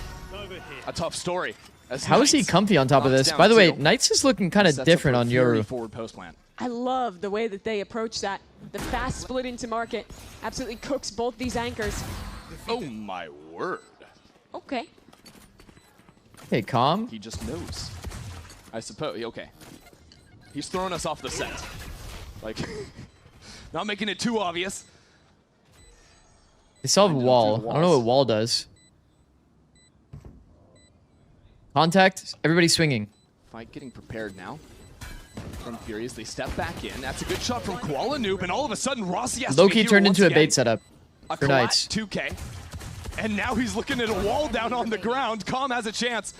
Speaker 20: a tough story. As
Speaker 3: How is he
Speaker 20: Knights
Speaker 3: comfy on top of
Speaker 20: knocks
Speaker 3: this? By the way,
Speaker 20: down 2.
Speaker 3: Knights is looking kind of
Speaker 20: Sets up
Speaker 3: different
Speaker 20: for
Speaker 3: on
Speaker 20: Fury
Speaker 3: Yoru.
Speaker 20: forward post plan.
Speaker 16: I love the way that they approach that. The fast split into market absolutely cooks both these anchors.
Speaker 20: Oh my word.
Speaker 16: Okay.
Speaker 3: Hey, calm.
Speaker 20: He just knows. I suppose. Okay. He's throwing us off the set. Like, not making it too obvious.
Speaker 3: They still have a wall. I don't know what wall does. Contact. Everybody swinging.
Speaker 20: Fight getting prepared now. from Furious. They step back in. That's a good shot from Koala Noob, and all of a sudden Rossi has
Speaker 3: Loki
Speaker 20: to
Speaker 3: turned
Speaker 20: once
Speaker 3: into a
Speaker 20: again.
Speaker 3: bait setup
Speaker 20: A
Speaker 3: for Knights.
Speaker 20: 2K. And now he's looking at a wall down on the ground. Calm has a chance.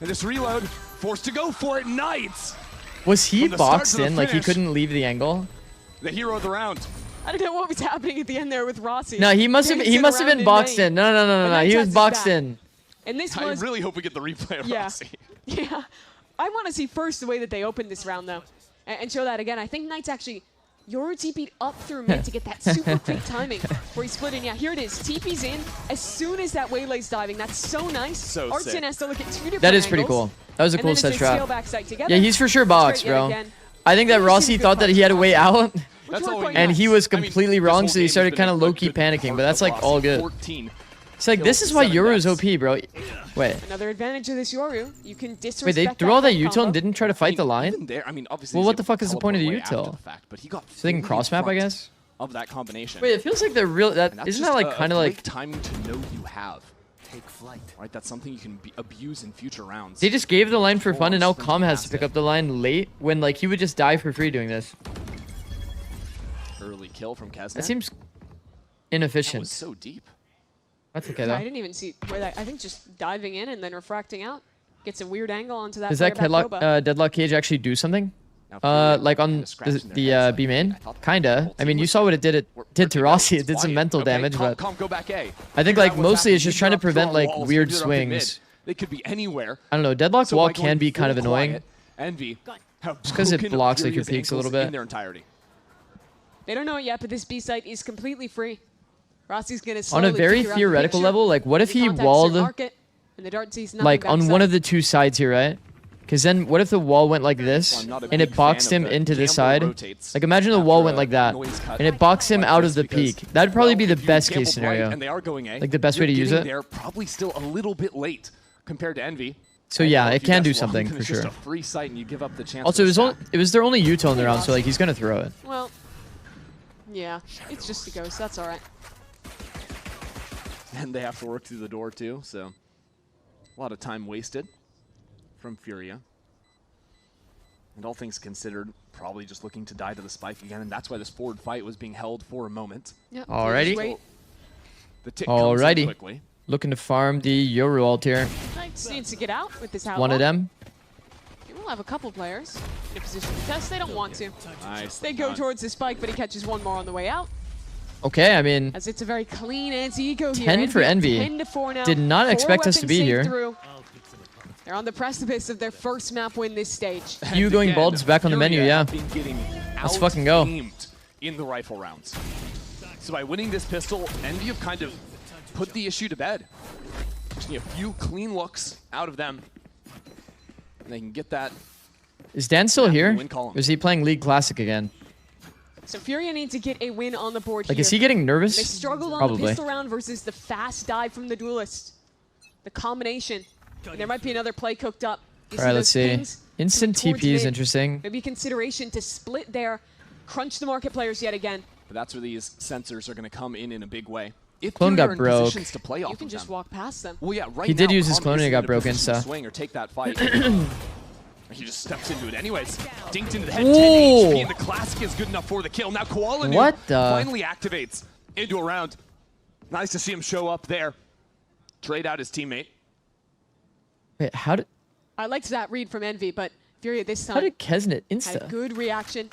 Speaker 20: And this reload, forced to go for it. Knights.
Speaker 3: Was he
Speaker 20: From the start
Speaker 3: boxed
Speaker 20: to the
Speaker 3: in? Like he
Speaker 20: finish.
Speaker 3: couldn't leave the angle?
Speaker 20: The hero of the round.
Speaker 16: I don't know what was happening at the end there with Rossi.
Speaker 3: No, he must have been boxed in. No. He was boxed in.
Speaker 16: And this
Speaker 20: I
Speaker 16: was
Speaker 20: really hope we get the replay of Rossi.
Speaker 16: Yeah. I want to see first the way that they opened this round, though, and show that again. I think Knights actually Yoru TP'd up through mid to get that super quick timing where he split in. Yeah, here it is. TP's in as soon as that waylay's diving. That's so nice.
Speaker 20: So
Speaker 16: Artson
Speaker 20: sick.
Speaker 16: has to look at 2 different
Speaker 3: That is pretty
Speaker 16: angles.
Speaker 3: cool. That was a
Speaker 16: And
Speaker 3: cool
Speaker 16: then
Speaker 3: set
Speaker 16: it's a scale
Speaker 3: trap.
Speaker 16: back sight together.
Speaker 3: Yeah, he's for sure
Speaker 16: It's
Speaker 3: boxed,
Speaker 16: great yet
Speaker 3: bro.
Speaker 16: again.
Speaker 3: I think that
Speaker 16: We've
Speaker 3: Rossi
Speaker 16: seen good
Speaker 3: thought that he had a way out, and he was completely wrong, so he started kind of low-key panicking, but that's like all good. It's like, this is why Yoru's OP, bro. Wait.
Speaker 16: Another advantage of this Yoru. You can disrespect
Speaker 3: Wait, they threw all that util
Speaker 16: combo.
Speaker 3: and didn't try to fight the line?
Speaker 20: There, I mean, obviously
Speaker 3: Well, what the fuck is the point of the util?
Speaker 20: But he got
Speaker 3: So they can cross map, I guess?
Speaker 20: of that combination.
Speaker 3: Wait, it feels like they're real.
Speaker 20: And that's
Speaker 3: Isn't
Speaker 20: just
Speaker 3: that like
Speaker 20: a
Speaker 3: kind of
Speaker 20: great
Speaker 3: like
Speaker 20: timing to know you have. Take flight. Right, that's something you can abuse in future rounds.
Speaker 3: they just gave the line for fun, and now
Speaker 20: Sprinting
Speaker 3: Com has
Speaker 20: past
Speaker 3: to pick
Speaker 20: it.
Speaker 3: up the line late when like he would just die for free doing this.
Speaker 20: Early kill from Kesnet.
Speaker 3: That seems
Speaker 20: That
Speaker 3: inefficient.
Speaker 20: was so deep.
Speaker 3: That's okay
Speaker 16: Yeah, I
Speaker 3: though.
Speaker 16: didn't even see where that. I think just diving in and then refracting out gets a weird angle onto that.
Speaker 3: Does that
Speaker 16: player back
Speaker 3: deadlock,
Speaker 16: Boba.
Speaker 3: deadlock cage actually do something?
Speaker 20: Now,
Speaker 3: Like on the B main? Kinda. I mean, you saw what it did to Rossi. It did some mental damage, but
Speaker 20: Go back A.
Speaker 3: I think like mostly it's just trying to prevent like weird swings.
Speaker 20: They could be anywhere.
Speaker 3: I don't know. Deadlock
Speaker 20: So
Speaker 3: wall
Speaker 20: by going
Speaker 3: can be kind of
Speaker 20: full
Speaker 3: annoying.
Speaker 20: quiet, Envy.
Speaker 3: Just 'cause it blocks, like, your peaks a little bit.
Speaker 20: In their entirety.
Speaker 16: They don't know it yet, but this B site is completely free. Rossi's gonna
Speaker 3: On
Speaker 16: slowly
Speaker 3: a very
Speaker 16: figure out the
Speaker 3: theoretical
Speaker 16: picture.
Speaker 3: level, like what if he
Speaker 16: contacts their
Speaker 3: walled
Speaker 16: market, and the dart sees nothing
Speaker 3: like on one
Speaker 16: backside.
Speaker 3: of the two sides here, right? Because then what if the wall went like this
Speaker 20: I'm not a
Speaker 3: and
Speaker 20: big
Speaker 3: it boxed
Speaker 20: fan
Speaker 3: him
Speaker 20: of the
Speaker 3: into this
Speaker 20: gamble
Speaker 3: side?
Speaker 20: rotates
Speaker 3: Like imagine the
Speaker 20: after
Speaker 3: wall
Speaker 20: a
Speaker 3: went like that
Speaker 20: noise cut
Speaker 3: and it boxed him
Speaker 20: like
Speaker 3: out
Speaker 20: this
Speaker 3: of the
Speaker 20: because,
Speaker 3: peak. That'd probably be the
Speaker 20: if you
Speaker 3: best
Speaker 20: gambled
Speaker 3: case scenario.
Speaker 20: right and they are going A,
Speaker 3: Like the best way to
Speaker 20: you're
Speaker 3: use
Speaker 20: getting
Speaker 3: it.
Speaker 20: There probably still a little bit late compared to Envy.
Speaker 3: So
Speaker 20: And,
Speaker 3: yeah,
Speaker 20: if
Speaker 3: it
Speaker 20: you
Speaker 3: can do
Speaker 20: guess wrong,
Speaker 3: something
Speaker 20: then
Speaker 3: for
Speaker 20: it's just
Speaker 3: sure.
Speaker 20: a free sight and you give up the chance.
Speaker 3: Also,
Speaker 20: for
Speaker 3: it was their only util in the round, so like he's gonna throw it.
Speaker 16: Well, yeah, it's just a ghost. That's all right.
Speaker 20: And they have to work through the door too, so a lot of time wasted from Furia. And all things considered, probably just looking to die to the spike again, and that's why this forward fight was being held for a moment.
Speaker 16: Yep.
Speaker 3: Alrighty.
Speaker 16: Just wait.
Speaker 20: The tick comes in
Speaker 3: Alrighty.
Speaker 20: quickly.
Speaker 3: Looking to farm the Yoru ult here.
Speaker 16: Knights needs to get out with this outlaw.
Speaker 3: One of them.
Speaker 16: We'll have a couple players in a position to test. They don't want to.
Speaker 20: Nice.
Speaker 16: They go towards the spike, but he catches one more on the way out.
Speaker 3: Okay, I mean,
Speaker 16: As it's a very clean anti-eco here.
Speaker 3: 10 for Envy.
Speaker 16: 10-4 now.
Speaker 3: Did not
Speaker 16: 4
Speaker 3: expect us to
Speaker 16: weapons
Speaker 3: be
Speaker 16: saved
Speaker 3: here.
Speaker 16: through. They're on the precipice of their first map win this stage.
Speaker 3: you going bald is back on the menu,
Speaker 20: Furia
Speaker 3: yeah.
Speaker 20: have been getting
Speaker 3: Let's fucking go.
Speaker 20: out-aimed in the rifle rounds. So by winning this pistol, Envy have kind of put the issue to bed. Just need a few clean looks out of them. And they can get that.
Speaker 3: Is Dan still
Speaker 20: Map in the
Speaker 3: here?
Speaker 20: win column.
Speaker 3: Or is he playing League Classic again?
Speaker 16: So Furia needs to get a win on the board
Speaker 3: Like,
Speaker 16: here.
Speaker 3: is he getting nervous?
Speaker 16: They struggled on
Speaker 3: Probably.
Speaker 16: the pistol round versus the fast dive from the duelist. The combination. And there might be another play cooked up. You
Speaker 3: All right,
Speaker 16: those
Speaker 3: let's see.
Speaker 16: pings
Speaker 3: Instant
Speaker 16: towards
Speaker 3: TP is
Speaker 16: mid.
Speaker 3: interesting.
Speaker 16: Maybe consideration to split there, crunch the market players yet again.
Speaker 20: But that's where these sensors are going to come in a big way. If
Speaker 3: Clone
Speaker 20: Furia
Speaker 3: got
Speaker 20: are in
Speaker 3: broke.
Speaker 20: positions to play
Speaker 16: You
Speaker 20: off
Speaker 16: can
Speaker 20: of
Speaker 16: just
Speaker 20: them.
Speaker 16: walk past them.
Speaker 20: Well, yeah, right
Speaker 3: He did
Speaker 20: now,
Speaker 3: use his
Speaker 20: Calm
Speaker 3: clone and
Speaker 20: isn't
Speaker 3: he got
Speaker 20: in a
Speaker 3: broken,
Speaker 20: position to
Speaker 3: so.
Speaker 20: swing or take that fight. He just steps into it anyways. Dinked into the head.
Speaker 3: Ooh.
Speaker 20: 10 HP, and the classic is good enough for the kill. Now Koala Noob
Speaker 3: What the-
Speaker 20: finally activates into a round. Nice to see him show up there. Trade out his teammate.
Speaker 3: Wait, how did
Speaker 16: I liked that read from Envy, but Furia this time
Speaker 3: how did Kesnet
Speaker 16: had a
Speaker 3: insta?
Speaker 16: good reaction.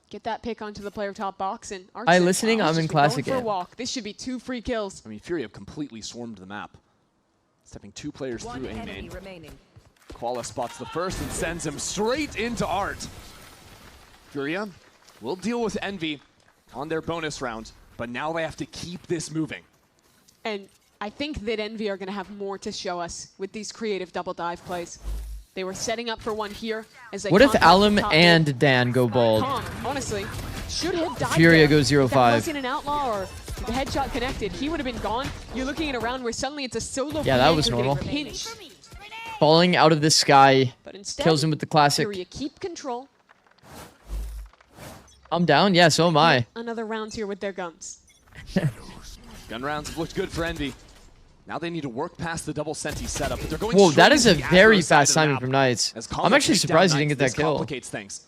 Speaker 16: Get that pick onto the player top box and Artson.
Speaker 3: I listening, I'm
Speaker 16: just
Speaker 3: in
Speaker 16: been
Speaker 3: classic
Speaker 16: going for a
Speaker 3: game.
Speaker 16: walk. This should be 2 free kills.
Speaker 20: I mean, Furia have completely swarmed the map. Stepping 2 players through A main. Koala spots the first and sends him straight into Art. Furia will deal with Envy on their bonus round, but now they have to keep this moving.
Speaker 16: And I think that Envy are going to have more to show us with these creative double dive plays. They were setting up for one here as they
Speaker 3: What if
Speaker 16: contact the
Speaker 3: Alum
Speaker 16: top
Speaker 3: and
Speaker 16: mid.
Speaker 3: Dan go bald?
Speaker 16: Calm, honestly, should have died
Speaker 3: Furia
Speaker 16: there.
Speaker 3: goes 0-5.
Speaker 16: If that wasn't an outlaw or the headshot connected, he would have been gone. You're looking at a round where suddenly it's a solo
Speaker 3: Yeah, that
Speaker 16: player
Speaker 3: was
Speaker 16: getting
Speaker 3: normal.
Speaker 16: pinched.
Speaker 3: Falling out of the sky
Speaker 16: But instead,
Speaker 3: kills him with the classic.
Speaker 16: Furia keep control.
Speaker 3: I'm down. Yeah, so am I.
Speaker 16: Another round here with their guns.
Speaker 20: Gun rounds have looked good for Envy. Now they need to work past the double senti setup, but they're going
Speaker 3: Whoa,
Speaker 20: straight
Speaker 3: that is
Speaker 20: into
Speaker 3: a
Speaker 20: the
Speaker 3: very
Speaker 20: aggro side
Speaker 3: fast
Speaker 20: of the
Speaker 3: timing
Speaker 20: map.
Speaker 3: from Knights.
Speaker 20: As
Speaker 3: I'm
Speaker 20: Combo
Speaker 3: actually
Speaker 20: takes down
Speaker 3: surprised he didn't
Speaker 20: Knights,
Speaker 3: get that
Speaker 20: this
Speaker 3: kill.
Speaker 20: complicates things.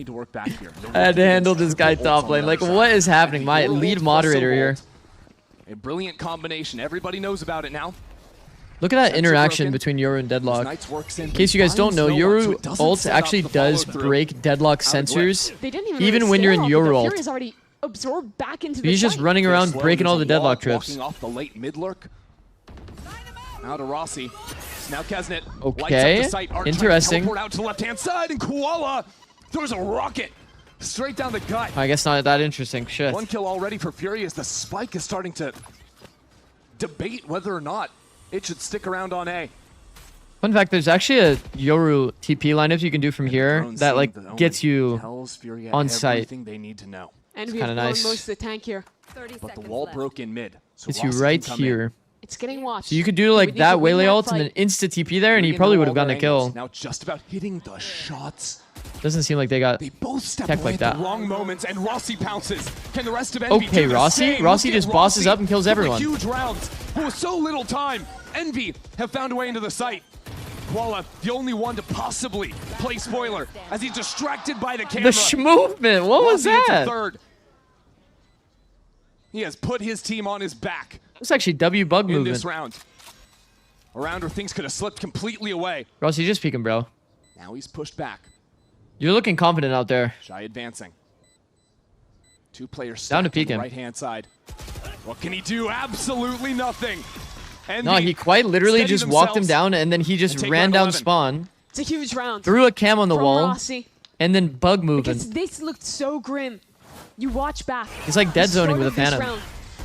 Speaker 20: need to work back here.
Speaker 3: I had to handle this guy top lane. Like, what is happening? My lead moderator here.
Speaker 20: A brilliant combination. Everybody knows about it now.
Speaker 3: Look at that
Speaker 20: Sensor
Speaker 3: interaction
Speaker 20: broken.
Speaker 3: between Yoru and Deadlock.
Speaker 20: Knights works in,
Speaker 3: In case you guys don't know,
Speaker 20: finds no one, so
Speaker 3: Yoru
Speaker 20: it doesn't
Speaker 3: ult
Speaker 20: set up
Speaker 3: actually
Speaker 20: the
Speaker 3: does
Speaker 20: follow-through.
Speaker 3: break Deadlock sensors,
Speaker 16: They didn't even
Speaker 3: even
Speaker 16: really
Speaker 3: when you're in
Speaker 16: scale off it.
Speaker 3: Yoru
Speaker 16: The
Speaker 3: ult.
Speaker 16: Fury's already absorbed back into the
Speaker 3: He's just
Speaker 16: site.
Speaker 3: running around breaking all the
Speaker 20: There's a
Speaker 3: Deadlock
Speaker 20: wall
Speaker 3: trips.
Speaker 20: Walking off the late mid lurk. Now to Rossi. Now Kesnet.
Speaker 3: Okay, interesting.
Speaker 20: Out to the left-hand side, and Koala throws a rocket straight down the gut.
Speaker 3: I guess not that interesting. Shit.
Speaker 20: One kill already for Fury as the spike is starting to debate whether or not it should stick around on A.
Speaker 3: Fun fact, there's actually a Yoru TP lineup you can do from here that like gets you on site.
Speaker 20: Everything they need to know.
Speaker 16: And we've
Speaker 3: kinda
Speaker 16: blown
Speaker 3: nice.
Speaker 16: most of the tank here.
Speaker 20: But the wall broke in mid. So
Speaker 3: Gets you
Speaker 20: Rossi
Speaker 3: right
Speaker 20: can come in.
Speaker 3: here.
Speaker 16: It's getting watched.
Speaker 3: So you could do
Speaker 16: We
Speaker 3: like
Speaker 16: need to
Speaker 3: that
Speaker 16: win
Speaker 3: Waylay
Speaker 16: that
Speaker 3: ult and
Speaker 16: fight.
Speaker 3: then insta TP there, and he
Speaker 20: Bringing
Speaker 3: probably
Speaker 20: in
Speaker 3: would have
Speaker 20: all
Speaker 3: gotten a
Speaker 20: their angles.
Speaker 3: kill.
Speaker 20: Now just about hitting the shots.
Speaker 3: Doesn't seem like they got
Speaker 20: Both step
Speaker 3: tech
Speaker 20: away
Speaker 3: like
Speaker 20: at
Speaker 3: that.
Speaker 20: the wrong moments, and Rossi pounces. Can the rest of Envy
Speaker 3: Okay,
Speaker 20: do the
Speaker 3: Rossi.
Speaker 20: same?
Speaker 3: Rossi
Speaker 20: Look at
Speaker 3: just bosses
Speaker 20: Rossi
Speaker 3: up and kills
Speaker 20: with the
Speaker 3: everyone.
Speaker 20: Huge rounds. With so little time, Envy have found a way into the site. Koala, the only one to possibly play spoiler, as he's distracted by the camera.
Speaker 3: The movement. What was
Speaker 20: Rossi hits a
Speaker 3: that?
Speaker 20: third. He has put his team on his back
Speaker 3: It's actually W bug
Speaker 20: in
Speaker 3: movement.
Speaker 20: this round. A round where things could have slipped completely away.
Speaker 3: Rossi, just peek him, bro.
Speaker 20: Now he's pushed back.
Speaker 3: You're looking confident out there.
Speaker 20: Shy advancing. Two players
Speaker 3: Down to
Speaker 20: stacked
Speaker 3: peek
Speaker 20: on
Speaker 3: him.
Speaker 20: the right-hand side. What can he do? Absolutely nothing.
Speaker 3: No, he quite literally
Speaker 20: steady
Speaker 3: just walked him
Speaker 20: themselves
Speaker 3: down, and then he just
Speaker 20: and take
Speaker 3: ran
Speaker 20: round
Speaker 3: down
Speaker 20: 11.
Speaker 3: spawn,
Speaker 16: It's a huge round.
Speaker 3: threw a cam on the
Speaker 16: from
Speaker 3: wall,
Speaker 16: Rossi,
Speaker 3: and then bug moving.
Speaker 16: because this looked so grim. You watch back.
Speaker 3: He's like dead
Speaker 16: the
Speaker 3: zoning
Speaker 16: start
Speaker 3: with
Speaker 16: of
Speaker 3: a
Speaker 16: this
Speaker 3: Phantom.
Speaker 16: round,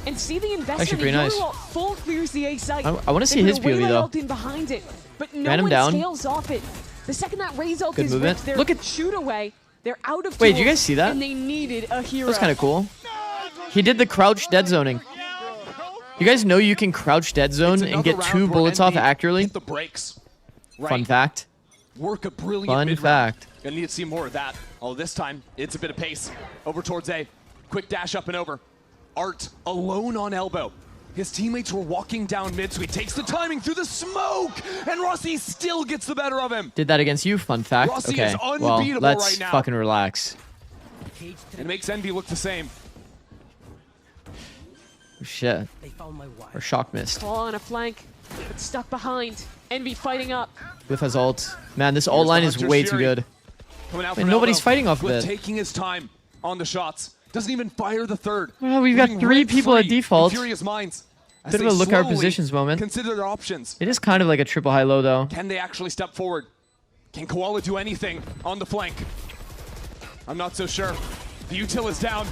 Speaker 16: and see the investment.
Speaker 3: Actually pretty
Speaker 16: in
Speaker 3: nice.
Speaker 16: Yoru full clears the A site.
Speaker 3: I wanna see
Speaker 16: They
Speaker 3: his
Speaker 16: put a
Speaker 3: POV
Speaker 16: Waylay
Speaker 3: though.
Speaker 16: ult in behind it, but no
Speaker 3: Ran him
Speaker 16: one
Speaker 3: down.
Speaker 16: scales off it. The second that Raze ult
Speaker 3: Good
Speaker 16: is
Speaker 3: movement.
Speaker 16: ripped, their
Speaker 3: Look at-
Speaker 16: shoot away. They're out of
Speaker 3: Wait,
Speaker 16: tools,
Speaker 3: you guys see that?
Speaker 16: And they needed a hero.
Speaker 3: That's kind of cool. He did the crouch dead zoning. You guys know you can crouch dead zone and get 2 bullets off accurately?
Speaker 20: Hit the brakes. Right.
Speaker 3: Fun fact.
Speaker 20: Work a brilliant
Speaker 3: Fun
Speaker 20: mid-round.
Speaker 3: fact.
Speaker 20: Gonna need to see more of that. Oh, this time it's a bit of pace. Over towards A. Quick dash up and over. Art alone on elbow. His teammates were walking down mid, so he takes the timing through the smoke, and Rossi still gets the better of him.
Speaker 3: Did that against you? Fun fact.
Speaker 20: Rossi
Speaker 3: Okay.
Speaker 20: is
Speaker 3: Well,
Speaker 20: unbeatable
Speaker 3: let's
Speaker 20: right now.
Speaker 3: fucking relax.
Speaker 20: And makes Envy look the same.
Speaker 3: Shit. Or shock missed.
Speaker 16: Ball on a flank, but stuck behind. Envy fighting up.
Speaker 3: With his ult. Man, this ult
Speaker 20: Here's
Speaker 3: line
Speaker 20: the
Speaker 3: is
Speaker 20: Hunter's
Speaker 3: way too
Speaker 20: Fury.
Speaker 3: good.
Speaker 20: Coming out
Speaker 3: And
Speaker 20: for
Speaker 3: nobody's
Speaker 20: elbow,
Speaker 3: fighting off of
Speaker 20: with
Speaker 3: it.
Speaker 20: taking his time on the shots. Doesn't even fire the third.
Speaker 3: Well, we've got
Speaker 20: Moving
Speaker 3: 3
Speaker 20: right
Speaker 3: people at
Speaker 20: free
Speaker 3: default.
Speaker 20: in Furious minds. as
Speaker 3: Bit of
Speaker 20: they
Speaker 3: a look our
Speaker 20: slowly
Speaker 3: positions moment.
Speaker 20: Consider their options.
Speaker 3: It is kind of like a triple high-low, though.
Speaker 20: Can they actually step forward? Can Koala do anything on the flank? I'm not so sure. The util is down.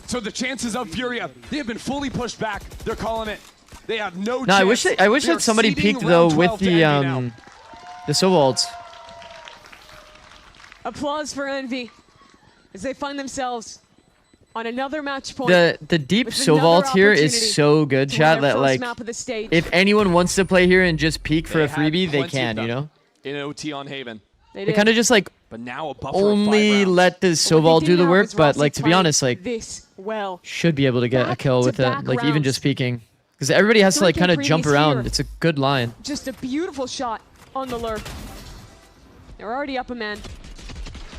Speaker 20: So the chances of Furia, they have been fully pushed back. They're calling it. They have no chance.
Speaker 3: No, I wish that somebody
Speaker 20: ceding
Speaker 3: peeked though
Speaker 20: round
Speaker 3: with
Speaker 20: 12 to
Speaker 3: the
Speaker 20: Envy now.
Speaker 3: Sova ults.
Speaker 16: Applause for Envy as they find themselves on another match point.
Speaker 3: The deep
Speaker 16: with
Speaker 3: Sova
Speaker 16: another
Speaker 3: ult here
Speaker 16: opportunity
Speaker 3: is so good,
Speaker 16: to
Speaker 3: chat.
Speaker 16: win their
Speaker 3: That
Speaker 16: first
Speaker 3: like,
Speaker 16: map of the stage.
Speaker 3: if anyone wants to play here and just peek for
Speaker 20: They
Speaker 3: a
Speaker 20: had
Speaker 3: freebie, they
Speaker 20: plenty of
Speaker 3: can.
Speaker 20: them
Speaker 3: You know.
Speaker 20: In OT on Haven.
Speaker 16: They
Speaker 3: They kind of just like
Speaker 20: But now a buffer of 5
Speaker 3: only
Speaker 20: rounds.
Speaker 3: let the Sova ult do the work, but like to be honest, like
Speaker 16: this well.
Speaker 3: should be able to get a kill with it,
Speaker 16: Back-to-back
Speaker 3: like even
Speaker 16: rounds.
Speaker 3: just peeking, because everybody has to like
Speaker 16: 3K
Speaker 3: kind of jump
Speaker 16: previous
Speaker 3: around.
Speaker 16: here.
Speaker 3: It's a good line.
Speaker 16: Just a beautiful shot on the lurk. They're already up a man,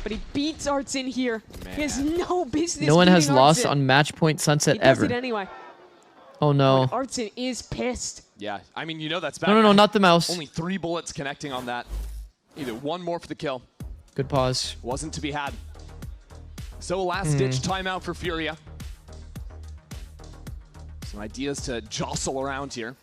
Speaker 16: but he beats Arts in here. He has no business.
Speaker 3: No one has
Speaker 16: beating
Speaker 3: lost
Speaker 16: Artsin.
Speaker 3: on match point Sunset
Speaker 16: He does
Speaker 3: ever.
Speaker 16: it anyway.
Speaker 3: Oh no.
Speaker 16: Artsin is pissed.
Speaker 20: Yeah, I mean, you know that's bad.
Speaker 3: No, not the mouse.
Speaker 20: Only 3 bullets connecting on that. Either one more for the kill.
Speaker 3: Good pause.
Speaker 20: Wasn't to be had. So last-ditch timeout for Furia. Some ideas to jostle around here.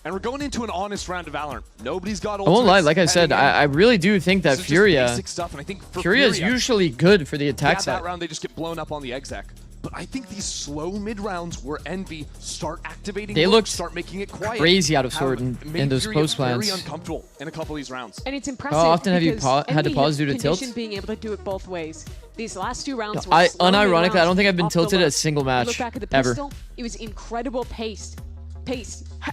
Speaker 20: And we're going into an honest round of Valorant. Nobody's got
Speaker 3: I won't lie,
Speaker 20: ultimates
Speaker 3: like I said,
Speaker 20: heading in.
Speaker 3: I really do think that
Speaker 20: This is just
Speaker 3: Furia,
Speaker 20: basic stuff, and I think for
Speaker 3: Furia is
Speaker 20: Furia,
Speaker 3: usually good for the
Speaker 20: yeah,
Speaker 3: attack
Speaker 20: that
Speaker 3: side.
Speaker 20: round they just get blown up on the exec. But I think these slow mid rounds where Envy start activating,
Speaker 3: They
Speaker 20: work,
Speaker 3: looked
Speaker 20: start making it quiet,
Speaker 3: crazy out of
Speaker 20: have
Speaker 3: sort in
Speaker 20: made
Speaker 3: those
Speaker 20: Furia
Speaker 3: post plans.
Speaker 20: very uncomfortable in a couple of these rounds.
Speaker 16: And it's impressive.
Speaker 3: How often have you
Speaker 16: because
Speaker 3: had to
Speaker 16: Envy
Speaker 3: pause
Speaker 16: has
Speaker 3: due to tilt?
Speaker 16: conditioned being able to do it both ways. These last 2 rounds were
Speaker 3: I
Speaker 16: slow mid
Speaker 3: unironically, I don't think I've been
Speaker 16: rounds off the
Speaker 3: tilted
Speaker 16: lurk.
Speaker 3: a single
Speaker 16: You
Speaker 3: match
Speaker 16: Look back at the
Speaker 3: ever.
Speaker 16: pistol. It was incredible pace,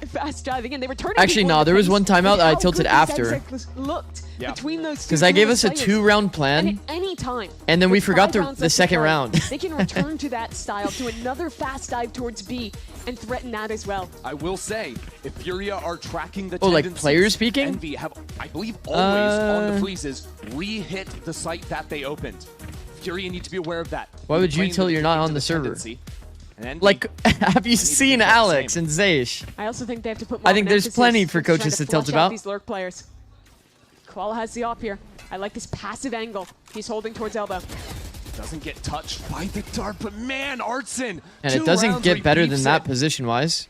Speaker 16: fast driving, and they were turning.
Speaker 3: Actually,
Speaker 16: people
Speaker 3: no,
Speaker 16: at the
Speaker 3: there was
Speaker 16: pace.
Speaker 3: one timeout
Speaker 16: Look
Speaker 3: that I
Speaker 16: how
Speaker 3: tilted
Speaker 16: good these
Speaker 3: after.
Speaker 16: execs looked between those two.
Speaker 3: Because I gave
Speaker 16: dual
Speaker 3: us a
Speaker 16: players.
Speaker 3: 2-round
Speaker 16: And
Speaker 3: plan,
Speaker 16: at any time,
Speaker 3: and then we
Speaker 16: with
Speaker 3: forgot
Speaker 16: 5
Speaker 3: the
Speaker 16: rounds left to
Speaker 3: second
Speaker 16: play,
Speaker 3: round.
Speaker 16: They can return to that style, to another fast dive towards B, and threaten that as well.
Speaker 20: I will say, if Furia are tracking the
Speaker 3: Oh, like
Speaker 20: tendencies,
Speaker 3: players speaking?
Speaker 20: Envy have, I believe, always on the freezes re-hit the site that they opened. Furia need to be aware of that.
Speaker 3: Why would you
Speaker 20: Playing
Speaker 3: tilt
Speaker 20: the-
Speaker 3: you're not
Speaker 20: into
Speaker 3: on the server?
Speaker 20: tendency.
Speaker 3: Like, have you seen Alex and Zaysh?
Speaker 16: I also think they have to put more
Speaker 3: I think there's
Speaker 16: emphasis
Speaker 3: plenty for
Speaker 16: into trying
Speaker 3: coaches to tilt
Speaker 16: flush out
Speaker 3: about.
Speaker 16: these lurk players. Koala has the op here. I like this passive angle. He's holding towards elbow.
Speaker 20: Doesn't get touched by the dart, but man, Artson.
Speaker 3: And it doesn't get better than that position-wise.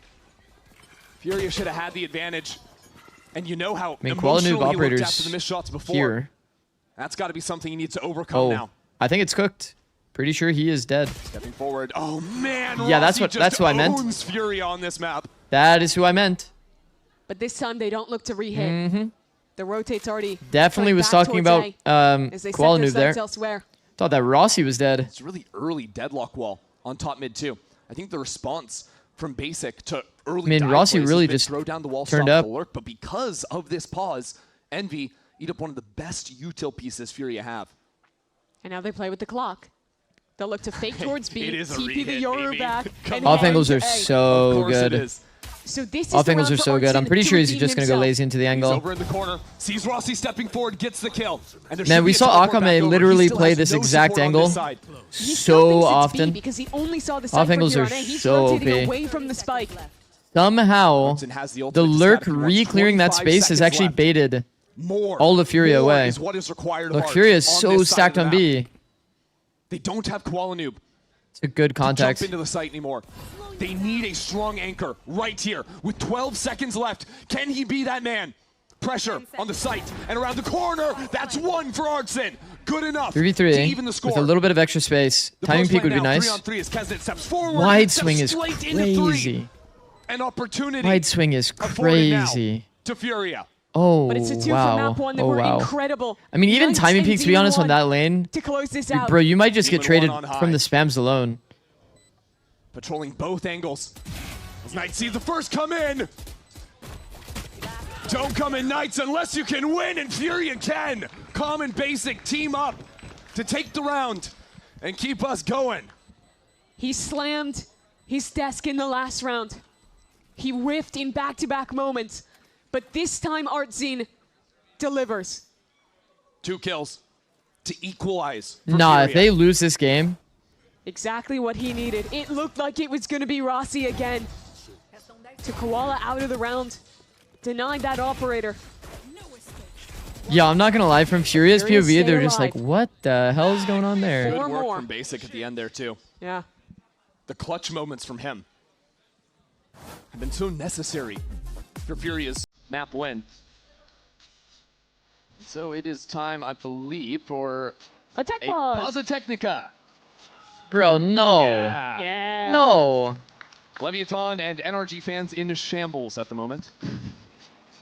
Speaker 20: Furia should have had the advantage. And you know how
Speaker 3: I mean,
Speaker 20: emotional
Speaker 3: Kuala
Speaker 20: he looked
Speaker 3: operators
Speaker 20: after the missed shots before.
Speaker 3: here.
Speaker 20: That's got to be something he needs to overcome
Speaker 3: Oh,
Speaker 20: now.
Speaker 3: I think it's cooked. Pretty sure he is dead.
Speaker 20: Stepping forward. Oh man,
Speaker 3: Yeah,
Speaker 20: Rossi
Speaker 3: that's who I meant.
Speaker 20: owns Furia on this map.
Speaker 3: That is who I meant.
Speaker 16: But this time they don't look to re-hit. The rotate's already
Speaker 3: Definitely
Speaker 16: going
Speaker 3: was
Speaker 16: back
Speaker 3: talking
Speaker 16: towards
Speaker 3: about
Speaker 16: A, as they set
Speaker 3: Kuala
Speaker 16: their
Speaker 3: Noob there.
Speaker 16: sights elsewhere.
Speaker 3: Thought that Rossi was dead.
Speaker 20: It's really early deadlock wall on top mid too. I think the response from basic to early
Speaker 3: I mean,
Speaker 20: dive
Speaker 3: Rossi
Speaker 20: plays
Speaker 3: really
Speaker 20: has been
Speaker 3: just
Speaker 20: throw down the wall,
Speaker 3: turned
Speaker 20: stop
Speaker 3: up.
Speaker 20: the lurk, but because of this pause, Envy eat up one of the best util pieces Furia have.
Speaker 16: And now they play with the clock. They'll look to fake towards B,
Speaker 20: It is a
Speaker 16: TP the
Speaker 20: re-hit,
Speaker 16: Yoru
Speaker 20: baby.
Speaker 16: back. And
Speaker 3: Off
Speaker 16: head
Speaker 3: angles
Speaker 16: to
Speaker 3: are
Speaker 16: A.
Speaker 3: so good.
Speaker 16: So this is
Speaker 3: Off
Speaker 16: the
Speaker 3: angles
Speaker 16: round
Speaker 3: are
Speaker 16: for
Speaker 3: so good. I'm
Speaker 16: Artson
Speaker 3: pretty
Speaker 16: to
Speaker 3: sure he's
Speaker 16: redeem
Speaker 3: just going to go
Speaker 16: himself.
Speaker 3: lazy into the
Speaker 20: He's
Speaker 3: angle.
Speaker 20: over in the corner, sees Rossi stepping forward, gets the kill. And there
Speaker 3: Man,
Speaker 20: should
Speaker 3: we
Speaker 20: be a
Speaker 3: saw
Speaker 20: teleport back
Speaker 3: Akame
Speaker 20: over. He
Speaker 3: literally
Speaker 20: still
Speaker 3: play
Speaker 20: has
Speaker 3: this
Speaker 20: no
Speaker 3: exact
Speaker 20: support on this
Speaker 3: angle
Speaker 20: side.
Speaker 16: He still
Speaker 3: so
Speaker 16: thinks it's B
Speaker 3: often.
Speaker 16: because he only saw the
Speaker 3: Off angles are
Speaker 16: He's
Speaker 3: so
Speaker 16: rotating
Speaker 3: OP.
Speaker 16: away from the spike.
Speaker 3: Somehow,
Speaker 20: has the
Speaker 3: the
Speaker 20: ultimate to
Speaker 3: lurk
Speaker 20: stab if he wants
Speaker 3: re-clearing that
Speaker 20: 25
Speaker 3: space has
Speaker 20: seconds
Speaker 3: actually
Speaker 20: left.
Speaker 3: baited
Speaker 20: More,
Speaker 3: all of Furia
Speaker 20: more
Speaker 3: away.
Speaker 20: is what is required of
Speaker 3: Look,
Speaker 20: Arts
Speaker 3: Furia is
Speaker 20: on
Speaker 3: so
Speaker 20: this side
Speaker 3: stacked
Speaker 20: of
Speaker 3: on
Speaker 20: the
Speaker 3: B.
Speaker 20: map. They don't have Kuala Noob
Speaker 3: It's a good
Speaker 20: to
Speaker 3: contact.
Speaker 20: jump into the site anymore. They need a strong anchor right here with 12 seconds left. Can he be that man? Pressure on the site and around the corner. That's one for Artson. Good enough to
Speaker 3: 3v3
Speaker 20: even the score.
Speaker 3: with a little bit of extra space.
Speaker 20: The
Speaker 3: Timing
Speaker 20: post
Speaker 3: peek
Speaker 20: plan
Speaker 3: would be
Speaker 20: now,
Speaker 3: nice.
Speaker 20: 3-on-3 as Kesnet steps forward.
Speaker 3: Wide
Speaker 20: steps
Speaker 3: swing is
Speaker 20: straight into three.
Speaker 3: crazy.
Speaker 20: An opportunity.
Speaker 3: Wide swing is
Speaker 20: afforded now
Speaker 3: crazy.
Speaker 20: to Furia.
Speaker 3: Oh,
Speaker 16: But it's a two
Speaker 3: wow.
Speaker 16: for map one that
Speaker 3: Oh,
Speaker 16: were
Speaker 3: wow.
Speaker 16: incredible.
Speaker 3: I mean, even
Speaker 16: Knights
Speaker 3: timing
Speaker 16: and
Speaker 3: peeks, to be honest, on
Speaker 16: D1
Speaker 3: that lane,
Speaker 16: to close this
Speaker 3: dude,
Speaker 16: out.
Speaker 3: bro, you might just get
Speaker 20: Demon
Speaker 3: traded
Speaker 20: one on
Speaker 3: from the
Speaker 20: high.
Speaker 3: spams alone.
Speaker 20: Patrolling both angles. As Knights see the first come in. Don't come in, Knights, unless you can win, and Furia can. Common Basic team up to take the round and keep us going.
Speaker 16: He slammed his desk in the last round. He whiffed in back-to-back moments. But this time, Artzine delivers.
Speaker 20: 2 kills to equalize. For
Speaker 3: Nah,
Speaker 20: Furia.
Speaker 3: if they lose this game,
Speaker 16: Exactly what he needed. It looked like it was going to be Rossi again. To Koala out of the round. Denied that operator.
Speaker 3: yeah, I'm not gonna lie. From Furia's
Speaker 16: Furia's
Speaker 3: POV, they're
Speaker 16: stay
Speaker 3: just like,
Speaker 16: alive.
Speaker 3: what the hell is going on there?
Speaker 20: Good
Speaker 16: Four
Speaker 20: work
Speaker 16: more.
Speaker 20: from Basic at the end there, too.
Speaker 16: Yeah.
Speaker 20: The clutch moments from him have been so necessary for Furia's
Speaker 8: Map win. So it is time, I believe, for
Speaker 16: a tech
Speaker 8: a
Speaker 16: pause.
Speaker 8: Pausa Technica.
Speaker 3: Bro, no.
Speaker 16: Yeah.
Speaker 3: No.
Speaker 8: Leviathan and NRG fans in shambles at the moment.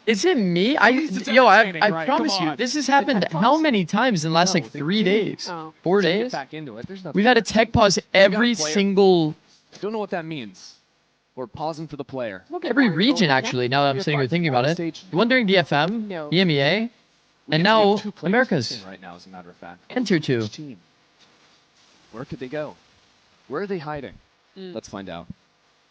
Speaker 3: Is it me?
Speaker 8: It's
Speaker 3: Yo, I
Speaker 8: entertaining, right?
Speaker 3: promise
Speaker 8: Come
Speaker 3: you,
Speaker 8: on.
Speaker 3: this has happened how many times in the last
Speaker 8: No,
Speaker 3: like
Speaker 8: they
Speaker 3: 3 days?
Speaker 16: Oh.
Speaker 3: 4
Speaker 8: Get
Speaker 3: days?
Speaker 8: back into it. There's nothing.
Speaker 3: We've had a tech pause every
Speaker 8: play it.
Speaker 3: single,
Speaker 8: Don't know what that means. We're pausing for the player.
Speaker 3: every region actually, now that I'm sitting here thinking about it. One during DFM,
Speaker 16: No.
Speaker 3: EMEA,
Speaker 8: We
Speaker 3: and
Speaker 8: have
Speaker 3: now
Speaker 8: 2 players
Speaker 3: Americas.
Speaker 8: missing right now, as a matter of fact.
Speaker 3: And tier 2.
Speaker 8: Each team. Where could they go? Where are they hiding?
Speaker 16: Mm.
Speaker 8: Let's find out.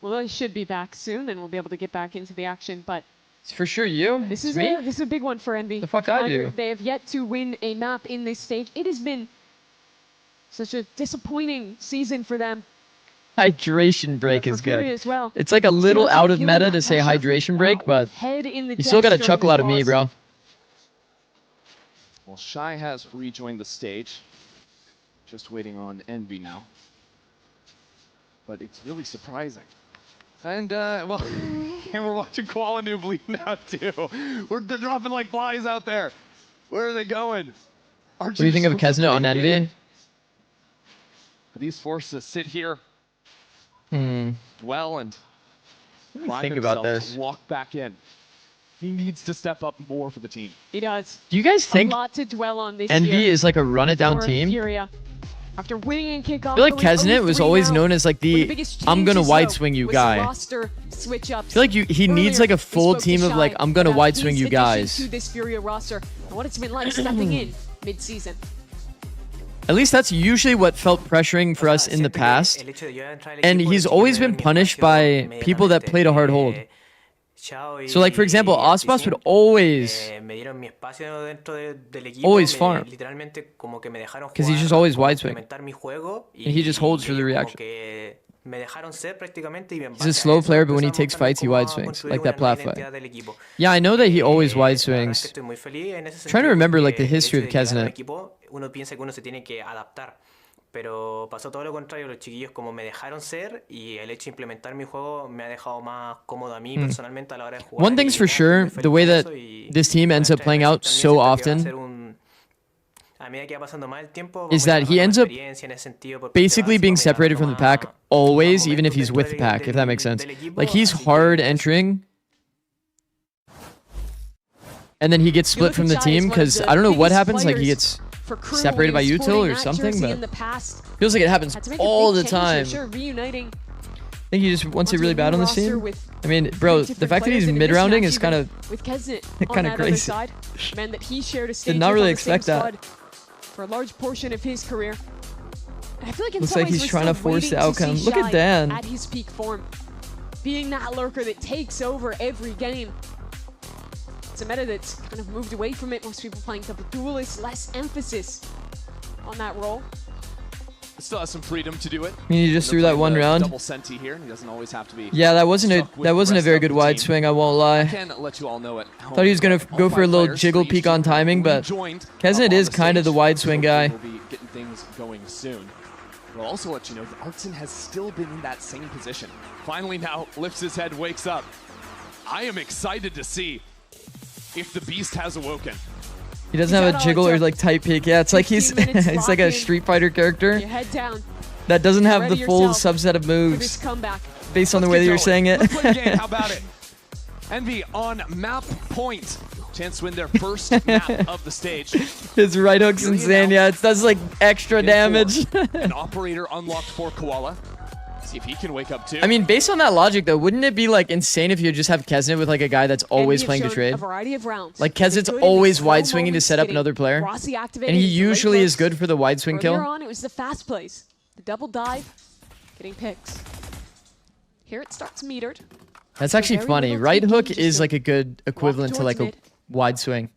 Speaker 16: Well, they should be back soon, and we'll be able to get back into the action. But
Speaker 3: It's for sure you.
Speaker 16: this
Speaker 3: It's
Speaker 16: is
Speaker 3: me.
Speaker 16: this is a big one for Envy.
Speaker 3: The fuck I do.
Speaker 16: They have yet to win a map in this stage. It has been such a disappointing season for them.
Speaker 3: Hydration break
Speaker 16: For
Speaker 3: is
Speaker 16: Furia
Speaker 3: good.
Speaker 16: as well.
Speaker 3: It's like a little
Speaker 16: Still
Speaker 3: out of
Speaker 16: feeling
Speaker 3: meta
Speaker 16: that
Speaker 3: to say
Speaker 16: pressure.
Speaker 3: hydration break, but
Speaker 16: Head in the
Speaker 3: you still got a
Speaker 16: deck
Speaker 3: chuckle
Speaker 16: during
Speaker 3: out of me,
Speaker 16: this
Speaker 3: bro.
Speaker 8: Well, Shy has rejoined the stage. Just waiting on Envy now. But it's really surprising. And, well, and we're watching Kuala Noob bleed now, too. They're dropping like flies out there. Where are they going?
Speaker 3: What do you think of Kesnet on Envy?
Speaker 8: These forced to sit here,
Speaker 3: Hmm.
Speaker 8: dwell, and find
Speaker 3: think about
Speaker 8: himself
Speaker 3: this.
Speaker 8: to walk back in. He needs to step up more for the team.
Speaker 16: He does.
Speaker 3: Do you guys think
Speaker 16: a lot to dwell on this
Speaker 3: Envy
Speaker 16: year
Speaker 3: is like a run it down
Speaker 16: for
Speaker 3: team?
Speaker 16: Furia. After winning in kickoff,
Speaker 3: I feel like
Speaker 16: going
Speaker 3: Kesnet was
Speaker 16: 0-3
Speaker 3: always
Speaker 16: now,
Speaker 3: known as like
Speaker 16: one of
Speaker 3: the
Speaker 16: biggest
Speaker 3: I'm gonna
Speaker 16: changes,
Speaker 3: wide
Speaker 16: though,
Speaker 3: swing you
Speaker 16: was
Speaker 3: guy.
Speaker 16: roster switch-ups.
Speaker 3: I feel like he needs like a full team of like I'm gonna wide swing you guys.
Speaker 16: To this Furia roster and what it's been like stepping in mid-season.
Speaker 3: At least that's usually what felt pressuring for us in the past. And he's always been punished by people that played a hard hold. So like for example, Ospas would always farm. Because he's just always wide swing. And he just holds for the reaction.
Speaker 4: Me dejaron ser prácticamente y
Speaker 3: He's a slow player, but when he takes fights, he wide swings, like that plat fight. Yeah, I know that he always wide swings. Trying to remember like the history of Kesnet.
Speaker 4: Uno piensa que uno se tiene que adaptar, pero pasó todo lo contrario. Los chiquillos como me dejaron ser y el hecho de implementar mi juego me ha dejado más cómodo a mí personalmente a la hora de jugar.
Speaker 3: One thing's for sure, the way that this team ends up playing out so often is that he ends up basically being separated from the pack always, even if he's with the pack, if that makes sense. Like, he's hard entering, and then he gets split from the team because I don't know what happens, like he gets separated by util or something, but feels like it happens all the time. I think he just wants it really bad on this team. I mean, bro, the fact that he's mid-rounding is kind of crazy. Did not really expect that.
Speaker 16: For a large portion of his career. And I feel like in
Speaker 3: looks
Speaker 16: some
Speaker 3: like
Speaker 16: ways
Speaker 3: he's trying to force the outcome. Look at Dan.
Speaker 16: At his peak form. Being that lurker that takes over every game. It's a meta that's kind of moved away from it. Most people playing double duelist, less emphasis on that role.
Speaker 20: Still has some freedom to do it.
Speaker 3: I mean, he just threw that one round.
Speaker 20: Double senti here, and he doesn't always have to be.
Speaker 3: Yeah, that wasn't a very good wide swing, I won't lie.
Speaker 20: I can let you all know it.
Speaker 3: Thought he was gonna go for a little jiggle peek on timing, but Kesnet is kind of the wide swing guy.
Speaker 20: We'll be getting things going soon. We'll also let you know that Artson has still been in that same position. Finally now lifts his head, wakes up. I am excited to see if the beast has awoken.
Speaker 3: He doesn't have a jiggle or like tight peek. Yeah, it's like he's it's like a Street Fighter character that doesn't have the full subset of moves based on the way that you're saying it.
Speaker 20: Let's play a game. How about it? Envy on map point. Chance to win their first map of the stage.
Speaker 3: His right hook's insane. Yeah, it does like extra damage.
Speaker 20: An operator unlocked for Koala. See if he can wake up too.
Speaker 3: I mean, based on that logic though, wouldn't it be like insane if you just have Kesnet with like a guy that's always playing to trade? Like Kesnet's always wide swinging to set up another player, and he usually is good for the wide swing kill.
Speaker 16: Earlier on, it was the fast plays, the double dive, getting picks. Here it starts metered.
Speaker 3: That's actually funny. Right hook is like a good equivalent to like a wide swing.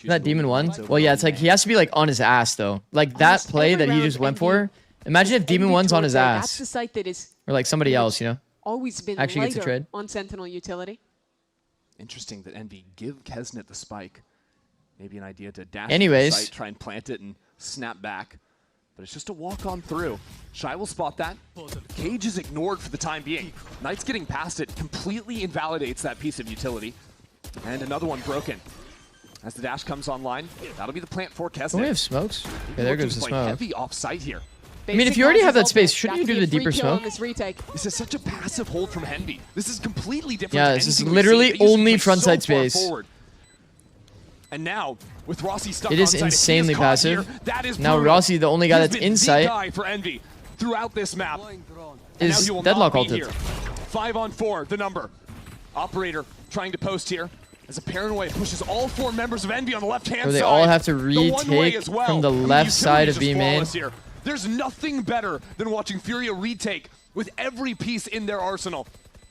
Speaker 3: That Demon one? Well, yeah, it's like he has to be like on his ass though. Like that play that he just went for. Imagine if Demon 1's on his ass.
Speaker 16: That's the site that is
Speaker 3: or like somebody else, you know?
Speaker 16: Always been
Speaker 3: actually gets a trade.
Speaker 16: On Sentinel utility.
Speaker 20: Interesting that Envy give Kesnet the spike. Maybe an idea to dash
Speaker 3: anyways,
Speaker 20: the site, try and plant it and snap back. But it's just a walk on through. Shy will spot that. Cage is ignored for the time being. Knight's getting past it completely invalidates that piece of utility. And another one broken. As the dash comes online, that'll be the plant for Kesnet.
Speaker 3: Oh, we have smokes. Yeah, there goes the smoke.
Speaker 20: Heavy off site here.
Speaker 3: I mean, if you already have that space, shouldn't you do the deeper smoke?
Speaker 20: This is such a passive hold from Envy. This is completely different.
Speaker 3: Yeah, this is literally only frontside space.
Speaker 20: And now, with Rossi stuck
Speaker 3: it is insanely passive. Now Rossi, the only guy that's in sight,
Speaker 20: for Envy throughout this map,
Speaker 3: is deadlock ulted.
Speaker 20: 5 on 4, the number. Operator trying to post here. As a paranoia pushes all 4 members of Envy on the left-hand side.
Speaker 3: They all have to retake from the left side of B main.
Speaker 20: There's nothing better than watching Furia retake with every piece in their arsenal.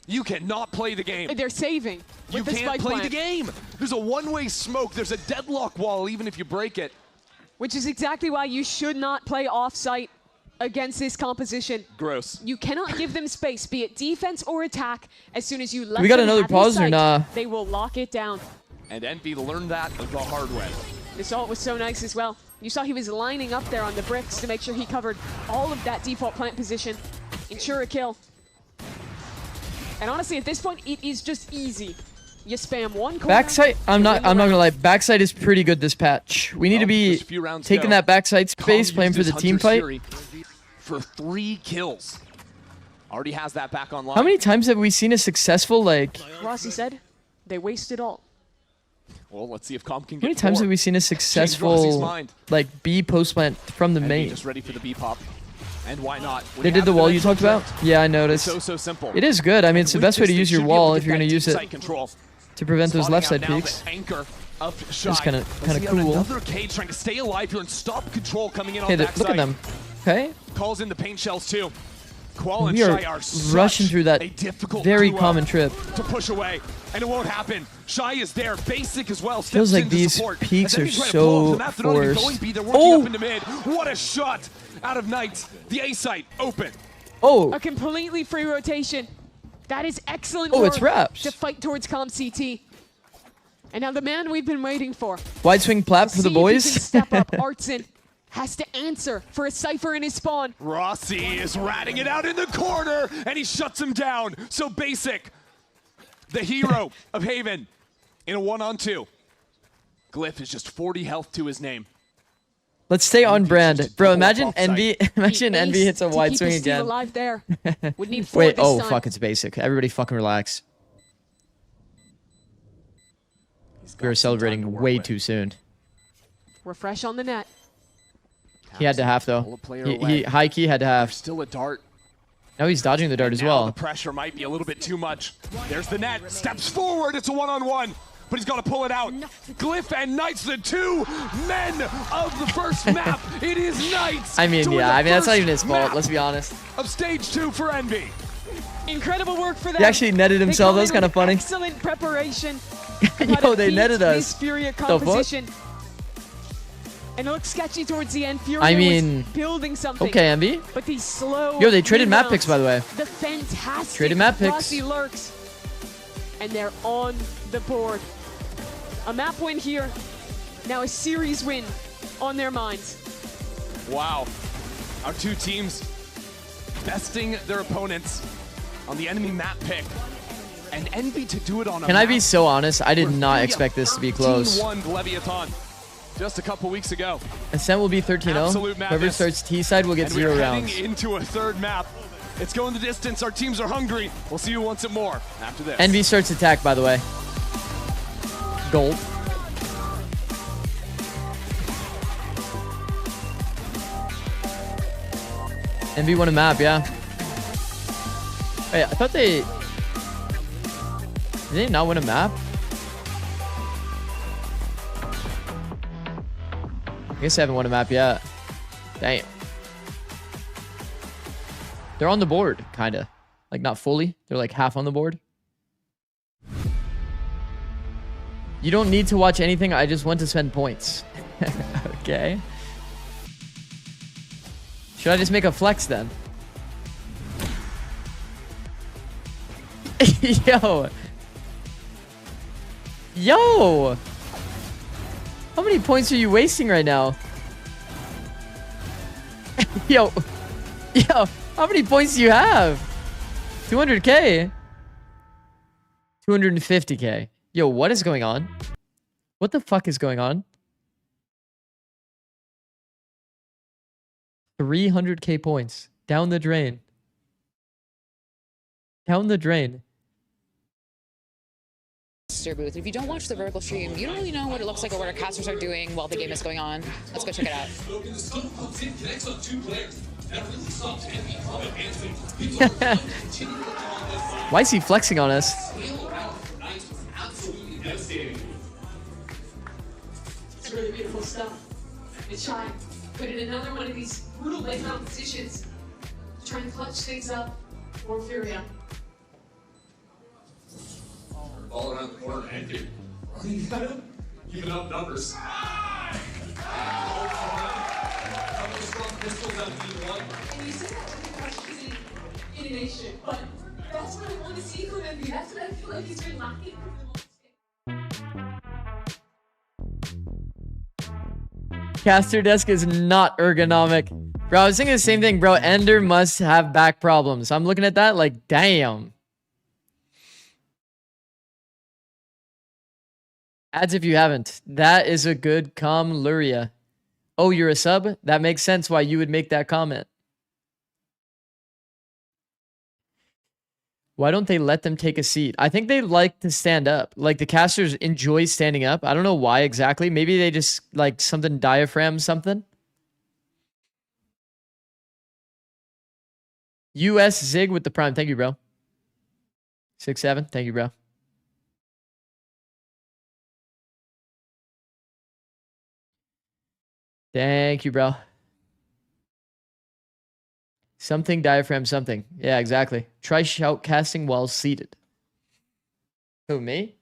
Speaker 20: You cannot play the game.
Speaker 16: They're saving.
Speaker 20: You can't play the game. There's a one-way smoke. There's a deadlock wall even if you break it.
Speaker 16: Which is exactly why you should not play off-site against this composition.
Speaker 20: Gross.
Speaker 16: You cannot give them space, be it defense or attack. As soon as you let
Speaker 3: we got
Speaker 16: them
Speaker 3: another
Speaker 16: have
Speaker 3: pause or nah?
Speaker 16: They will lock it down.
Speaker 20: And Envy learned that the hard way.
Speaker 16: This ult was so nice as well. You saw he was lining up there on the bricks to make sure he covered all of that default plant position, ensure a kill. And honestly, at this point, it is just easy. You spam one corner.
Speaker 3: Backside, I'm not gonna lie. Backside is pretty good this patch. We need to be taking that backside space, playing for the team fight.
Speaker 20: For 3 kills. Already has that back online.
Speaker 3: How many times have we seen a successful like?
Speaker 16: Rossi said, they wasted all.
Speaker 20: Well, let's see if Comp can get
Speaker 3: How many times have we seen a successful like B post plant from the main?
Speaker 20: Just ready for the B pop. And why not?
Speaker 3: They did the wall you talked about? Yeah, I noticed.
Speaker 20: So simple.
Speaker 3: It is good. I mean, it's the best way to use your wall if you're going to use it to prevent those left side peaks. It's kind of cool.
Speaker 20: Another Cage trying to stay alive here and stop control coming in on
Speaker 3: hey,
Speaker 20: backside.
Speaker 3: Look at them. Okay.
Speaker 20: Calls in the paint shells too. Koala
Speaker 3: we
Speaker 20: and Shy
Speaker 3: are
Speaker 20: are
Speaker 3: rushing through that very common trip.
Speaker 20: To push away, and it won't happen. Shy is there, basic as well.
Speaker 3: Feels like these peaks are so forced.
Speaker 20: Oh! What a shot!
Speaker 8: out of Knights. The A site open.
Speaker 3: Oh.
Speaker 16: A completely free rotation. That is excellent
Speaker 3: Oh,
Speaker 16: work
Speaker 3: it's Raps.
Speaker 16: to fight towards Calm CT. And now the man we've been waiting for.
Speaker 3: Wide swing plat for the boys.
Speaker 16: Step up. Artson has to answer for a Cypher in his spawn.
Speaker 8: Rossi is ratting it out in the corner, and he shuts him down. So Basic, the hero of Haven, in a 1-on-2. Glyph is just 40 health to his name.
Speaker 3: Let's stay on brand. Bro, imagine Envy. Imagine Envy hits a wide swing again.
Speaker 16: Alive there. Would need 4
Speaker 3: Wait,
Speaker 16: this
Speaker 3: oh,
Speaker 16: time.
Speaker 3: fuck, it's Basic. Everybody fucking relax. We were celebrating way too soon.
Speaker 16: We're fresh on the net.
Speaker 3: He had to half, though. He high key had to half.
Speaker 8: Still a dart.
Speaker 3: Now he's dodging the dart as
Speaker 8: Now
Speaker 3: well.
Speaker 8: the pressure might be a little bit too much. There's the net. Steps forward. It's a 1-on-1. But he's got to pull it out. Glyph and Knights, the two men of the first map. It is Knights.
Speaker 3: I mean, yeah, I mean, that's not even his fault. Let's be honest.
Speaker 8: Of stage 2 for Envy.
Speaker 16: Incredible work for them.
Speaker 3: He actually netted himself. That was kind of funny.
Speaker 16: Excellent preparation.
Speaker 3: Yo, they netted us.
Speaker 16: Furia
Speaker 3: The fuck?
Speaker 16: composition. And it looks sketchy towards the end. Furia
Speaker 3: I mean,
Speaker 16: was building something.
Speaker 3: okay, Envy.
Speaker 16: But these slow.
Speaker 3: Yo, they traded map
Speaker 16: rebounds,
Speaker 3: picks, by the way.
Speaker 16: The fantastic
Speaker 3: Traded map picks.
Speaker 16: Rossi lurks. And they're on the board. A map win here. Now a series win on their minds.
Speaker 8: Wow. Our two teams besting their opponents on the enemy map pick. And Envy to do it on a
Speaker 3: Can I be so honest? I did not expect this to be close.
Speaker 8: 13-1 Leviathan just a couple weeks ago.
Speaker 3: Ascent will be 13-0.
Speaker 8: Absolute
Speaker 3: Whoever
Speaker 8: madness.
Speaker 3: starts T side will get
Speaker 8: And
Speaker 3: 0
Speaker 8: we're
Speaker 3: rounds.
Speaker 8: heading into a third map. It's going the distance. Our teams are hungry. We'll see who wants it more after this.
Speaker 3: Envy starts attack, by the way. Gold. Envy won a map, yeah. Wait, I thought they... Did they not win a map? I guess they haven't won a map yet. Damn. They're on the board, kind of. Like, not fully. They're like half on the board. You don't need to watch anything. I just want to spend points. Okay. Should I just make a flex then? Yo. Yo. How many points are you wasting right now? Yo. Yo. How many points do you have? 200k. 250k. Yo, what is going on? What the fuck is going on? 300k points. Down the drain. Down the drain.
Speaker 18: Booth. If you don't watch the vertical stream, you don't really know what it looks like or what our casters are doing while the game is going on. Let's go check it out.
Speaker 3: Why is he flexing on us?
Speaker 7: It's really beautiful stuff. It's shy. Put in another one of these brutal late round positions. Try and clutch things up for Furia.
Speaker 12: Ball around the corner and dude. Even up numbers.
Speaker 7: And you say that with the question in a nation, but that's what I want to see from him. That's what I feel like he's been lacking for the most.
Speaker 3: Caster desk is not ergonomic. Bro, I was thinking the same thing, bro. Ender must have back problems. I'm looking at that like, damn. Ads if you haven't. That is a good Luria. Oh, you're a sub? That makes sense why you would make that comment. Why don't they let them take a seat? I think they like to stand up. Like, the casters enjoy standing up. I don't know why exactly. Maybe they just, like, something diaphragm something. US Zig with the prime. Thank you, bro. 6-7. Thank you, bro. Thank you, bro. Something diaphragm something. Yeah, exactly. Try shoutcasting while seated. Who, me?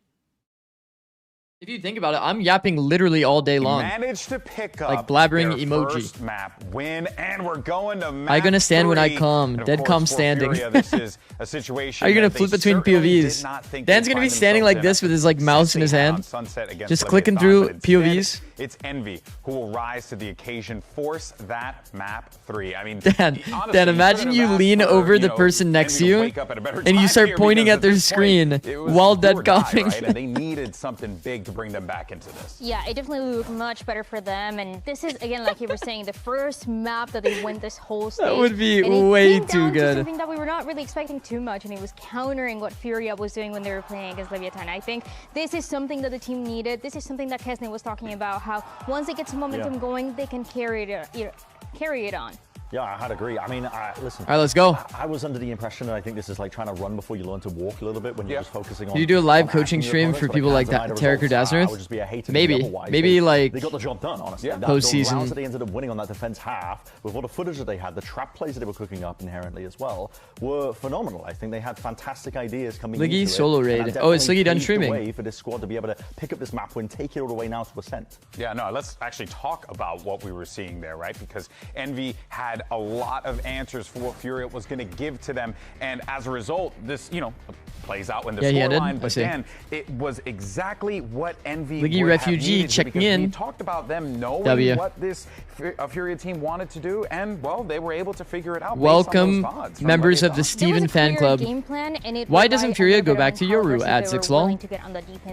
Speaker 3: If you think about it, I'm yapping literally all day long.
Speaker 22: Managed to pick up
Speaker 3: like blabbering
Speaker 22: their
Speaker 3: emoji.
Speaker 22: first map win, and we're going to map
Speaker 3: I gonna stand when I
Speaker 22: 3.
Speaker 3: come.
Speaker 22: And
Speaker 3: Dead
Speaker 22: of
Speaker 3: calm
Speaker 22: course, for
Speaker 3: standing.
Speaker 22: Furia, this is a situation
Speaker 3: Are you gonna
Speaker 22: that
Speaker 3: flip
Speaker 22: they
Speaker 3: between
Speaker 22: certainly did
Speaker 3: POVs?
Speaker 22: not think
Speaker 3: Dan's
Speaker 22: they'd
Speaker 3: gonna be
Speaker 22: find
Speaker 3: standing like
Speaker 22: themselves
Speaker 3: this with his like mouse in his hand,
Speaker 22: Sunset against
Speaker 3: just
Speaker 22: Leviathan,
Speaker 3: clicking through
Speaker 22: but instead,
Speaker 3: POVs.
Speaker 22: It's Envy who will rise to the occasion, force that map 3. I mean,
Speaker 3: Dan,
Speaker 22: honestly,
Speaker 3: Dan, imagine
Speaker 22: couldn't
Speaker 3: you
Speaker 22: have
Speaker 3: lean
Speaker 22: asked for,
Speaker 3: over the
Speaker 22: know,
Speaker 3: person next to
Speaker 22: Envy
Speaker 3: you,
Speaker 22: wake up at a better
Speaker 3: and you
Speaker 22: time
Speaker 3: start
Speaker 22: here,
Speaker 3: pointing
Speaker 22: because
Speaker 3: at their
Speaker 22: this point,
Speaker 3: screen
Speaker 22: it was
Speaker 3: while
Speaker 22: do or
Speaker 3: dead
Speaker 22: die,
Speaker 3: coughing.
Speaker 22: right? And they needed something big to bring them back into this.
Speaker 2: Yeah, it definitely looked much better for them. And this is, again, like you were saying, the first map that they win this whole stage.
Speaker 3: That would be
Speaker 2: and it
Speaker 3: way
Speaker 2: came
Speaker 3: too
Speaker 2: down to
Speaker 3: good.
Speaker 2: something that we were not really expecting too much, and it was countering what Furia was doing when they were playing against Leviathan. I think this is something that the team needed. This is something that Kesney was talking about, how once they get some momentum going, they can carry it on.
Speaker 1: Yeah, I had agree. I mean, listen.
Speaker 3: All right, let's go.
Speaker 1: I was under the impression that I think this is like trying to run before you learn to walk a little bit when you're just focusing on.
Speaker 3: Can you do a live
Speaker 1: on
Speaker 3: coaching
Speaker 1: hacking your
Speaker 3: stream
Speaker 1: opponents,
Speaker 3: for
Speaker 1: but I
Speaker 3: people
Speaker 1: can't
Speaker 3: like
Speaker 1: deny
Speaker 3: that,
Speaker 1: the
Speaker 3: Tarek or
Speaker 1: results. I
Speaker 3: Dazzler?
Speaker 1: would just be a hater to
Speaker 3: Maybe,
Speaker 1: be otherwise.
Speaker 3: maybe like
Speaker 1: they got the job done, honestly.
Speaker 3: yeah.
Speaker 1: The
Speaker 3: Postseason.
Speaker 1: rounds that they ended up winning on that defense half, with all the footage that they had, the trap plays that they were cooking up inherently as well, were phenomenal. I think they had fantastic ideas coming
Speaker 3: Liggy
Speaker 1: into
Speaker 3: solo
Speaker 1: it.
Speaker 3: raid. Oh, it's Liggy done
Speaker 1: paved the
Speaker 3: streaming.
Speaker 1: way for this squad to be able to pick up this map win, take it all the way now to Ascent.
Speaker 22: Yeah, no, let's actually talk about what we were seeing there, right? Because Envy had a lot of answers for what Furia was going to give to them, and as a result, this, plays out in the scoreline. But then it was exactly what Envy
Speaker 3: Liggy
Speaker 22: would
Speaker 3: Refugee
Speaker 22: have needed to,
Speaker 3: checking
Speaker 22: because
Speaker 3: in.
Speaker 22: we talked about them knowing what this Furia team wanted to do, and well, they were able to figure it out.
Speaker 3: Welcome, members of the Steven fan club. Why doesn't Furia go back to Yoru at Zikz lol?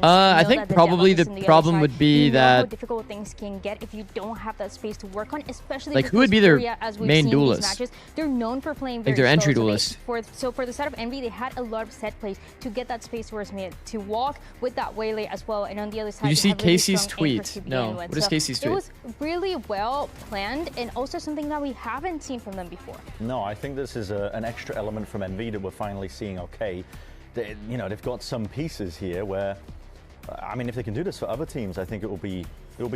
Speaker 3: I think probably the problem would be that
Speaker 2: difficult things can get if you don't have that space to work on, especially
Speaker 3: like who would be their main duelist?
Speaker 2: They're known for playing
Speaker 3: like
Speaker 2: very
Speaker 3: their entry
Speaker 2: slow,
Speaker 3: duelist.
Speaker 2: So for the side of Envy, they had a lot of set plays to get that space towards mid, to walk with that waylay as well, and on the other side,
Speaker 3: did you see
Speaker 2: have really
Speaker 3: Casey's
Speaker 2: strong
Speaker 3: tweet?
Speaker 2: anchors to begin
Speaker 3: No.
Speaker 2: with.
Speaker 3: What is Casey's tweet?
Speaker 2: It was really well planned, and also something that we haven't seen from them before.
Speaker 1: No, I think this is an extra element from Envy that we're finally seeing. Okay, they've got some pieces here where, I mean, if they can do this for other teams, I think it will be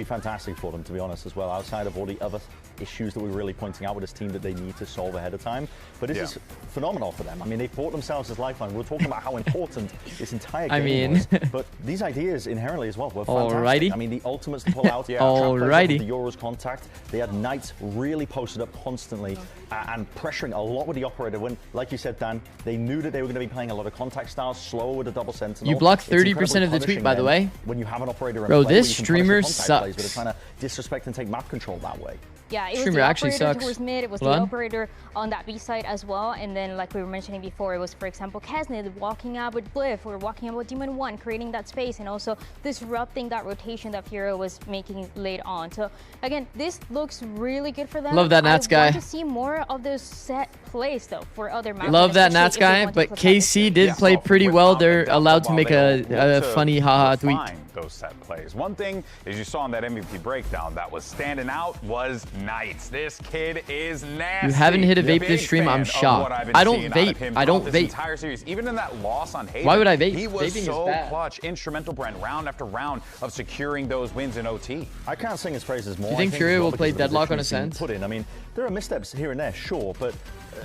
Speaker 1: fantastic for them, to be honest, as well, outside of all the other issues that we're really pointing out with this team that they need to solve ahead of time. But this is phenomenal for them. I mean, they fought themselves as lifeline. We were talking about how important this entire game was. But these ideas inherently as well were fantastic.
Speaker 3: Alrighty.
Speaker 1: I mean, the ultimates to pull out,
Speaker 3: Alrighty.
Speaker 1: the Euros contact. They had Knights really posted up constantly and pressuring a lot with the operator. When, like you said, Dan, they knew that they were going to be playing a lot of contact styles, slower with the double sentinel.
Speaker 3: You blocked
Speaker 1: It's
Speaker 3: 30% of the tweet, by the way.
Speaker 1: When you have an operator in
Speaker 3: Bro,
Speaker 1: play,
Speaker 3: this
Speaker 1: where you can
Speaker 3: streamer
Speaker 1: punish the contact plays,
Speaker 3: sucks.
Speaker 1: but they're trying to disrespect and take map control that way.
Speaker 2: Yeah, it was
Speaker 3: Streamer
Speaker 2: the
Speaker 3: actually
Speaker 2: operator
Speaker 3: sucks.
Speaker 2: towards mid, it was
Speaker 3: Hold
Speaker 2: the
Speaker 3: on.
Speaker 2: operator on that B side as well, and then like we were mentioning before, it was, for example, Kesney walking out with Bliff, or walking out with Demon 1, creating that space, and also disrupting that rotation that Furia was making late on. So again, this looks really good for them.
Speaker 3: Love that Nats guy.
Speaker 2: I want to see more of those set plays though for other maps.
Speaker 3: Love that Nats guy, but KC did play pretty well. They're allowed to make a funny haha tweet.
Speaker 22: Those set plays. One thing, as you saw in that MVP breakdown, that was standing out was Knights. This kid is nasty.
Speaker 3: You haven't hit a vape
Speaker 22: Big
Speaker 3: this stream,
Speaker 22: fan
Speaker 3: I'm
Speaker 22: of
Speaker 3: shocked.
Speaker 22: what I've been
Speaker 3: I don't
Speaker 22: seeing out of
Speaker 3: vape.
Speaker 22: him
Speaker 3: I don't
Speaker 22: throughout this
Speaker 3: vape.
Speaker 22: entire series. Even in that loss on Haven,
Speaker 3: Why would I vape?
Speaker 22: he was
Speaker 3: Vaping is
Speaker 22: so
Speaker 3: bad.
Speaker 22: clutch, instrumental, Brent, round after round of securing those wins in OT.
Speaker 1: I can't sing his praises more.
Speaker 3: Do you think
Speaker 1: I
Speaker 3: Furia
Speaker 1: as well
Speaker 3: will play
Speaker 1: because of the
Speaker 3: Deadlock on
Speaker 1: position he's
Speaker 3: Ascent?
Speaker 1: been Put in. I mean, there are missteps here and there, sure, but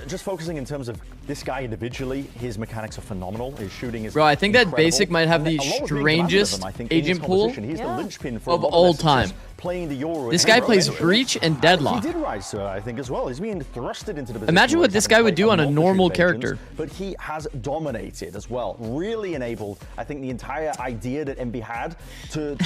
Speaker 1: just focusing in terms of this guy individually, his mechanics are phenomenal. His shooting is
Speaker 3: Bro, I think that
Speaker 1: incredible.
Speaker 3: Basic might have
Speaker 1: And
Speaker 3: the
Speaker 1: a lot was being demanded
Speaker 3: strangest
Speaker 1: of him, I think, in this
Speaker 3: agent pool
Speaker 1: competition. He's the linchpin for a
Speaker 3: of
Speaker 1: lot
Speaker 3: all
Speaker 1: their success
Speaker 3: time.
Speaker 1: Playing the Euro.
Speaker 3: This guy plays Breach and Deadlock.
Speaker 1: He did rise to it, I think, as well. He's being thrusted into the position.
Speaker 3: Imagine
Speaker 1: where
Speaker 3: what
Speaker 1: he's
Speaker 3: this
Speaker 1: having
Speaker 3: guy
Speaker 1: to
Speaker 3: would
Speaker 1: play
Speaker 3: do on a
Speaker 1: multitude
Speaker 3: normal
Speaker 1: of agents,
Speaker 3: character.
Speaker 1: But he has dominated as well. Really enabled, I think, the entire idea that MB had to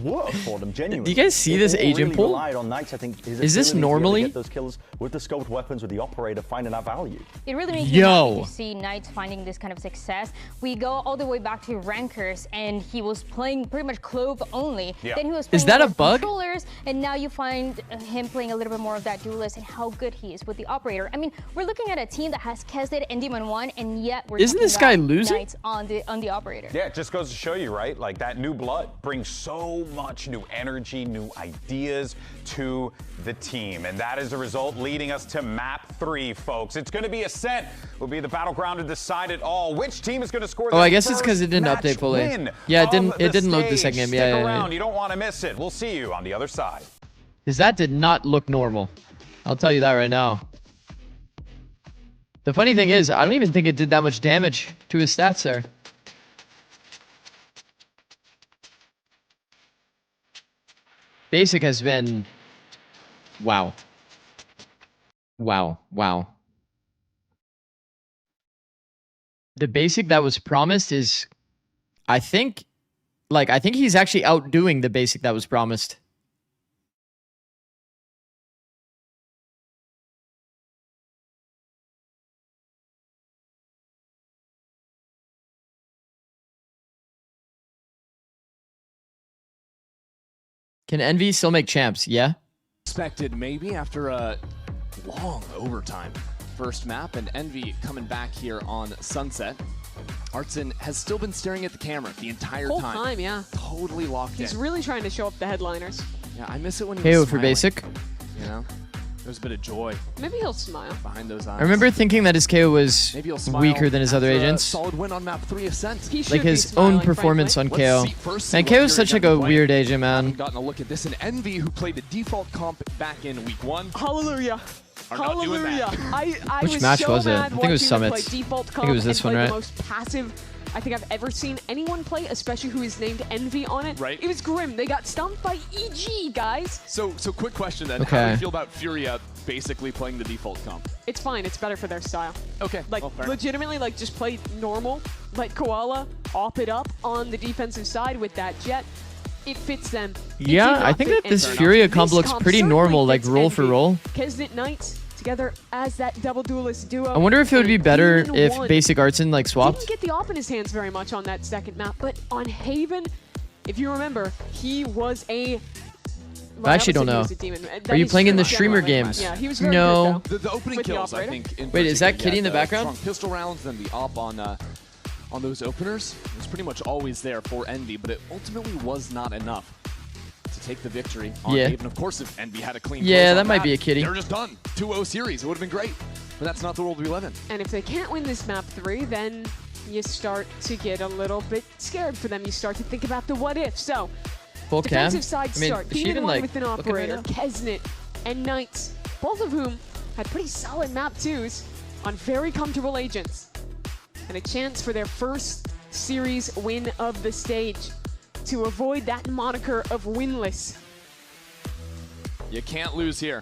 Speaker 1: work for them, genuinely.
Speaker 3: Do you guys see
Speaker 1: It
Speaker 3: this
Speaker 1: all
Speaker 3: agent
Speaker 1: really
Speaker 3: pool?
Speaker 1: relied on Knights, I think, his
Speaker 3: Is this
Speaker 1: ability to be able to
Speaker 3: normally?
Speaker 1: get those kills with the scoped weapons, with the operator, finding that value.
Speaker 2: It really makes
Speaker 3: Yo.
Speaker 2: me happy to see Knights finding this kind of success. We go all the way back to Rankers, and he was playing pretty much Clove only.
Speaker 3: Yeah.
Speaker 2: Then he was
Speaker 3: Is
Speaker 2: playing
Speaker 3: that a
Speaker 2: with
Speaker 3: bug?
Speaker 2: controllers, and now you find him playing a little bit more of that duelist and how good he is with the operator. I mean, we're looking at a team that has Kesney and Demon 1, and yet we're
Speaker 3: Isn't
Speaker 2: talking
Speaker 3: this guy
Speaker 2: about
Speaker 3: losing?
Speaker 2: Knights on the operator.
Speaker 22: Yeah, it just goes to show you, right? Like that new blood brings so much new energy, new ideas to the team. And that is the result leading us to map 3, folks. It's going to be Ascent. Will be the battleground to decide it all. Which team is going to score
Speaker 3: Oh,
Speaker 22: the
Speaker 3: I guess it's because it didn't
Speaker 22: first
Speaker 3: update fully.
Speaker 22: match win
Speaker 3: Yeah,
Speaker 22: of
Speaker 3: it didn't load the
Speaker 22: stage.
Speaker 3: second game.
Speaker 22: Stick
Speaker 3: Yeah, yeah,
Speaker 22: around.
Speaker 3: yeah.
Speaker 22: You don't want to miss it. We'll see you on the other side.
Speaker 3: Because that did not look normal. I'll tell you that right now. The funny thing is, I don't even think it did that much damage to his stats there. Basic has been... Wow. Wow. Wow. The Basic that was promised is... I think he's actually outdoing the Basic that was promised. Can Envy still make champs? Yeah.
Speaker 20: Expected maybe after a long overtime first map, and Envy coming back here on Sunset. Artson has still been staring at the camera the entire
Speaker 16: Whole time, yeah.
Speaker 20: Totally locked in.
Speaker 16: He's really trying to show up the headliners.
Speaker 20: Yeah, I miss it when he
Speaker 3: KO
Speaker 20: was
Speaker 3: for
Speaker 20: smiling,
Speaker 3: Basic.
Speaker 20: You know, there's a bit of joy
Speaker 16: Maybe he'll smile
Speaker 20: behind those eyes.
Speaker 3: I remember thinking that his KO was
Speaker 20: Maybe he'll smile
Speaker 3: weaker than his other
Speaker 20: after a
Speaker 3: agents.
Speaker 20: solid win on map 3 Ascent.
Speaker 16: He should
Speaker 3: Like
Speaker 16: be
Speaker 3: his
Speaker 16: smiling,
Speaker 3: own performance
Speaker 16: frankly.
Speaker 3: on KO. And KO is such like a weird agent, man.
Speaker 20: Gotten a look at this, and Envy, who played the default comp back in week 1.
Speaker 16: Hallelujah.
Speaker 20: Are not doing
Speaker 16: Hallelujah.
Speaker 20: that.
Speaker 16: I
Speaker 3: Which
Speaker 16: was
Speaker 3: match
Speaker 16: so
Speaker 3: was it?
Speaker 16: mad
Speaker 3: I think it was
Speaker 16: watching them play
Speaker 3: Summits.
Speaker 16: default
Speaker 3: I think it was
Speaker 16: comp
Speaker 3: this
Speaker 16: and
Speaker 3: one,
Speaker 16: play
Speaker 3: right?
Speaker 16: the most passive I think I've ever seen anyone play, especially who is named Envy on it.
Speaker 20: Right.
Speaker 16: It was grim. They got stumped by EG, guys.
Speaker 20: So quick question then.
Speaker 3: Okay.
Speaker 20: How do you feel about Furia basically playing the default comp?
Speaker 16: It's fine. It's better for their style.
Speaker 20: Okay.
Speaker 16: Like,
Speaker 20: well, fair
Speaker 16: legitimately, like, just play normal. Let Koala op it up on the defensive side with that jet. It fits them.
Speaker 3: Yeah, I think that this Furia comp looks pretty normal, like roll for roll.
Speaker 16: Kesnet Knights together as that double duelist duo.
Speaker 3: I wonder if it would be better if
Speaker 16: One.
Speaker 3: Basic Artson like swapped.
Speaker 16: Didn't get the op in his hands very much on that second map, but on Haven, if you remember, he was a...
Speaker 3: I actually don't know. Are you playing in the streamer games?
Speaker 16: Yeah, he was very
Speaker 3: No.
Speaker 16: good, though,
Speaker 20: The opening
Speaker 16: with the
Speaker 20: kills, I
Speaker 16: operator.
Speaker 20: think.
Speaker 3: Wait, is that
Speaker 20: particular,
Speaker 3: Kitty in the
Speaker 20: the
Speaker 3: background?
Speaker 20: Strong pistol rounds, then the op on those openers was pretty much always there for Envy, but it ultimately was not enough to take the victory on
Speaker 3: Yeah.
Speaker 20: Haven. Of course, if Envy had a clean
Speaker 3: Yeah,
Speaker 20: close
Speaker 3: that
Speaker 20: on
Speaker 3: might be a Kitty.
Speaker 20: They're just done. 2-0 series. It would have been great, but that's not the world we live in.
Speaker 16: And if they can't win this map 3, then you start to get a little bit scared for them. You start to think about the what if. So,
Speaker 3: Full cam?
Speaker 16: defensive side
Speaker 3: I mean,
Speaker 16: start.
Speaker 3: is she
Speaker 16: Being
Speaker 3: even
Speaker 16: one
Speaker 3: like
Speaker 16: with an
Speaker 3: looking right
Speaker 16: operator,
Speaker 3: now?
Speaker 16: Kesnet and Knights, both of whom had pretty solid map 2s on very comfortable agents. And a chance for their first series win of the stage to avoid that moniker of winless.
Speaker 20: You can't lose here.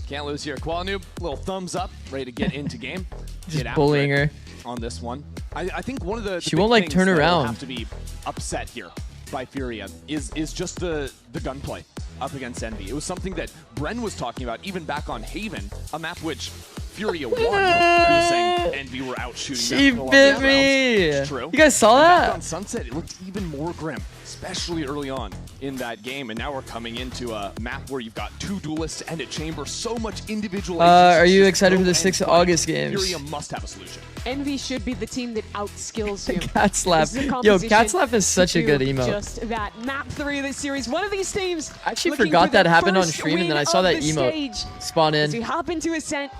Speaker 20: Can't lose here. Qualanoob, little thumbs up, ready to get into game.
Speaker 3: Just
Speaker 20: Get after
Speaker 3: bullying
Speaker 20: it
Speaker 3: her.
Speaker 20: on this one. I think one of the
Speaker 3: She
Speaker 20: big
Speaker 3: won't, like,
Speaker 20: things
Speaker 3: turn
Speaker 20: that will
Speaker 3: around.
Speaker 20: have to be upset here by Furia is just the gunplay up against Envy. It was something that Bren was talking about even back on Haven, a map which Furia won. He was saying Envy were out shooting
Speaker 3: She
Speaker 20: them for a lot
Speaker 3: bit
Speaker 20: of
Speaker 3: me.
Speaker 20: rounds. It's true.
Speaker 3: You guys saw
Speaker 20: And back
Speaker 3: that?
Speaker 20: on Sunset, it looked even more grim, especially early on in that game. And now we're coming into a map where you've got 2 duelists and a chamber, so much individual.
Speaker 3: Are you
Speaker 20: Just
Speaker 3: excited for
Speaker 20: go
Speaker 3: the
Speaker 20: and
Speaker 3: 6th
Speaker 20: fight.
Speaker 3: August games?
Speaker 20: Furia must have a solution.
Speaker 16: Envy should be the team that outskills you.
Speaker 3: Cat slap.
Speaker 16: This is a
Speaker 3: Yo,
Speaker 16: composition
Speaker 3: Cat slap is such
Speaker 16: to
Speaker 3: a good
Speaker 16: do
Speaker 3: emote.
Speaker 16: Just that. Map 3 of this series. One of these teams.
Speaker 3: I actually
Speaker 16: looking
Speaker 3: forgot
Speaker 16: for
Speaker 3: that
Speaker 16: their
Speaker 3: happened on
Speaker 16: first
Speaker 3: stream, and then
Speaker 16: win
Speaker 3: I saw
Speaker 16: of
Speaker 3: that
Speaker 16: the
Speaker 3: emote
Speaker 16: stage.
Speaker 3: spawn
Speaker 16: As we
Speaker 3: in.
Speaker 16: hop into Ascent,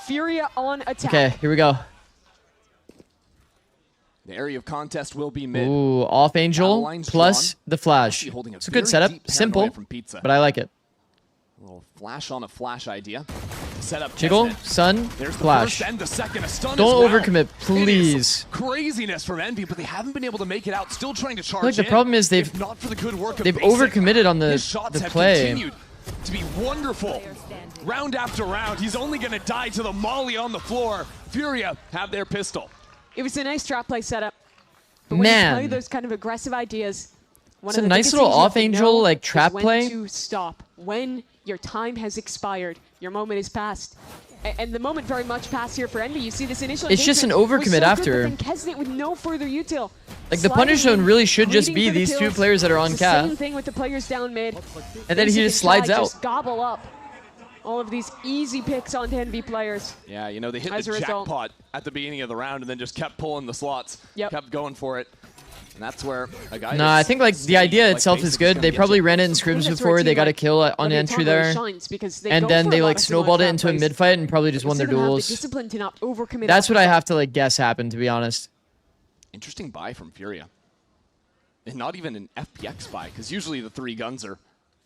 Speaker 16: Furia on attack.
Speaker 3: Okay, here we go.
Speaker 20: The area of contest will be mid.
Speaker 3: Ooh, off
Speaker 20: Battle
Speaker 3: Angel
Speaker 20: lines
Speaker 3: plus
Speaker 20: drawn.
Speaker 3: the flash.
Speaker 20: Actually holding
Speaker 3: It's a good
Speaker 20: very
Speaker 3: setup.
Speaker 20: deep paranoia
Speaker 3: Simple,
Speaker 20: from Pizza.
Speaker 3: but I like it.
Speaker 20: A little flash on a flash idea. Set up
Speaker 3: Jiggle,
Speaker 20: Kesnet.
Speaker 3: sun,
Speaker 20: There's the
Speaker 3: flash.
Speaker 20: first and the second. A stun
Speaker 3: Don't
Speaker 20: as well.
Speaker 3: overcommit,
Speaker 20: It
Speaker 3: please.
Speaker 20: is craziness from Envy, but they haven't been able to make it out. Still trying to charge
Speaker 3: Like, the
Speaker 20: in.
Speaker 3: problem is
Speaker 20: If not for the good work of
Speaker 3: they've
Speaker 20: Basic,
Speaker 3: overcommitted on
Speaker 20: his shots
Speaker 3: the
Speaker 20: have
Speaker 3: play.
Speaker 20: continued to be wonderful. Round after round, he's only going to die to the molly on the floor. Furia have their pistol.
Speaker 16: It was a nice trap play setup. But when you
Speaker 3: Man.
Speaker 16: play those kind of aggressive ideas, one
Speaker 3: It's
Speaker 16: of
Speaker 3: a
Speaker 16: the
Speaker 3: nice
Speaker 16: biggest
Speaker 3: little
Speaker 16: things you have
Speaker 3: off
Speaker 16: to
Speaker 3: Angel,
Speaker 16: know
Speaker 3: like,
Speaker 16: is
Speaker 3: trap
Speaker 16: when
Speaker 3: play.
Speaker 16: to stop. When your time has expired, your moment is past. And the moment very much passed here for Envy. You see this initial
Speaker 3: It's just an
Speaker 16: engagement was
Speaker 3: overcommit
Speaker 16: so
Speaker 3: after.
Speaker 16: Good, but then Kesnet with no further util.
Speaker 3: Like, the
Speaker 16: Sliding
Speaker 3: punish zone
Speaker 16: in,
Speaker 3: really should just
Speaker 16: pleading
Speaker 3: be
Speaker 16: for the
Speaker 3: these 2
Speaker 16: kills.
Speaker 3: players that are on
Speaker 16: It's the
Speaker 3: cap.
Speaker 16: Same thing with the players down mid.
Speaker 3: And then he
Speaker 16: Basic
Speaker 3: just
Speaker 16: and
Speaker 3: slides
Speaker 16: Shy
Speaker 3: out.
Speaker 16: Just gobble up all of these easy picks onto Envy players.
Speaker 20: Yeah, you know, they hit
Speaker 16: As
Speaker 20: the
Speaker 16: a result.
Speaker 20: jackpot at the beginning of the round and then just kept pulling the slots.
Speaker 16: Yep.
Speaker 20: Kept going for it. And that's where a guy
Speaker 3: No, I think like the idea
Speaker 20: like
Speaker 3: itself
Speaker 20: Basic
Speaker 3: is good.
Speaker 20: gonna
Speaker 3: They
Speaker 20: get
Speaker 3: probably
Speaker 20: you.
Speaker 3: ran it in
Speaker 16: I
Speaker 3: scrims
Speaker 16: think that's
Speaker 3: before.
Speaker 16: where a
Speaker 3: They
Speaker 16: team
Speaker 3: got a
Speaker 16: like
Speaker 3: kill on
Speaker 16: Levy and
Speaker 3: entry
Speaker 16: Tom really
Speaker 3: there.
Speaker 16: shines because they
Speaker 3: And
Speaker 16: go
Speaker 3: then
Speaker 16: for
Speaker 3: they
Speaker 16: a lot
Speaker 3: like
Speaker 16: of similar
Speaker 3: snowballed it
Speaker 16: trap
Speaker 3: into a
Speaker 16: plays.
Speaker 3: mid fight and probably just
Speaker 16: They
Speaker 3: won their
Speaker 16: don't have the
Speaker 3: duels.
Speaker 16: discipline to not overcommit.
Speaker 3: That's what I have to like guess happened, to be honest.
Speaker 20: Interesting buy from Furia. And not even an FPX buy, because usually the 3 guns are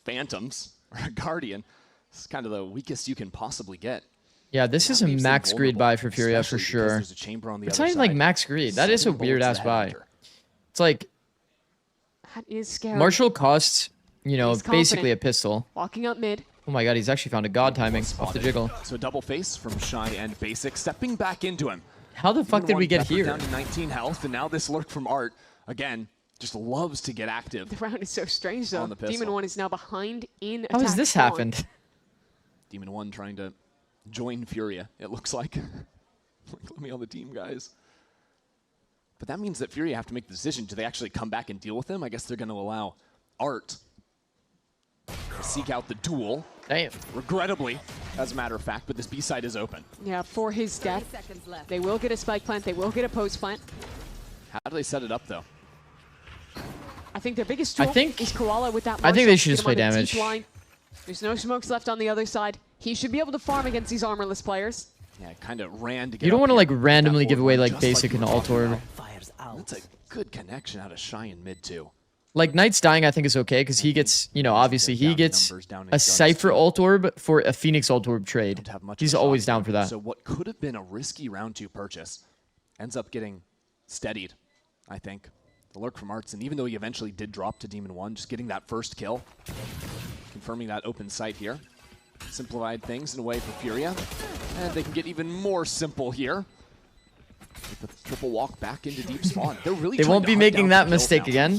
Speaker 20: Phantoms or a Guardian. This is kind of the weakest you can possibly get.
Speaker 3: Yeah, this is a
Speaker 20: leaves them
Speaker 3: max greed buy for Furia for
Speaker 20: especially because
Speaker 3: sure.
Speaker 20: there's a chamber on the
Speaker 3: It's
Speaker 20: other
Speaker 3: not even like
Speaker 20: side.
Speaker 3: max greed. That is a
Speaker 20: 7 bullets
Speaker 3: weird ass
Speaker 20: to head
Speaker 3: buy.
Speaker 20: after.
Speaker 3: It's like
Speaker 16: That is scary.
Speaker 3: Marshall costs you know,
Speaker 16: He's
Speaker 3: basically a
Speaker 16: confident.
Speaker 3: pistol.
Speaker 16: Walking up mid.
Speaker 3: Oh my god, he's actually found a god timing off the jiggle.
Speaker 20: So a double face from Shy and Basic, stepping back into him.
Speaker 3: How the fuck did we get here?
Speaker 20: Down to 19 health, and now this lurk from Art, again, just loves to get active.
Speaker 16: The round is so strange, though.
Speaker 20: On the pistol.
Speaker 16: Demon 1 is now behind in
Speaker 3: How has
Speaker 16: attack
Speaker 3: this
Speaker 16: spawn.
Speaker 3: happened?
Speaker 20: Demon 1 trying to join Furia, it looks like. Let me on the team, guys. But that means that Furia have to make the decision. Do they actually come back and deal with him? I guess they're going to allow Art to seek out the duel.
Speaker 3: Damn.
Speaker 20: Regrettably, as a matter of fact, but this B side is open.
Speaker 16: Yeah, for his death. They will get a spike plant. They will get a post plant.
Speaker 20: How do they set it up, though?
Speaker 16: I think their biggest tool is Koala with that
Speaker 3: I think
Speaker 16: Marshall.
Speaker 3: they should
Speaker 16: Get
Speaker 3: just
Speaker 16: him
Speaker 3: play
Speaker 16: on the
Speaker 3: damage.
Speaker 16: deep line. There's no smokes left on the other side. He should be able to farm against these armorless players.
Speaker 20: Yeah, kind of ran to get
Speaker 3: You don't
Speaker 20: up
Speaker 3: want to
Speaker 20: here
Speaker 3: like
Speaker 20: with
Speaker 3: randomly
Speaker 20: that
Speaker 3: give away
Speaker 20: board
Speaker 3: like
Speaker 20: just
Speaker 3: basic
Speaker 20: you
Speaker 3: and
Speaker 20: were
Speaker 3: alt
Speaker 20: talking
Speaker 3: orb.
Speaker 20: about. That's a good connection out of Shy in mid, too.
Speaker 3: Like Knight's dying, I think is okay because he gets, you know, obviously he gets a Cypher alt orb for a Phoenix alt orb trade. He's always down for that.
Speaker 20: So what could have been a risky round 2 purchase ends up getting steadied, I think. The lurk from Arts, and even though he eventually did drop to Demon 1, just getting that first kill, confirming that open sight here. Simplified things in a way for Furia, and they can get even more simple here. With the triple walk back into deep spawn. They're really
Speaker 3: They
Speaker 20: trying
Speaker 3: won't
Speaker 20: to
Speaker 3: be
Speaker 20: hunt
Speaker 3: making
Speaker 20: down
Speaker 3: that
Speaker 20: some kills
Speaker 3: mistake
Speaker 20: now.
Speaker 3: again.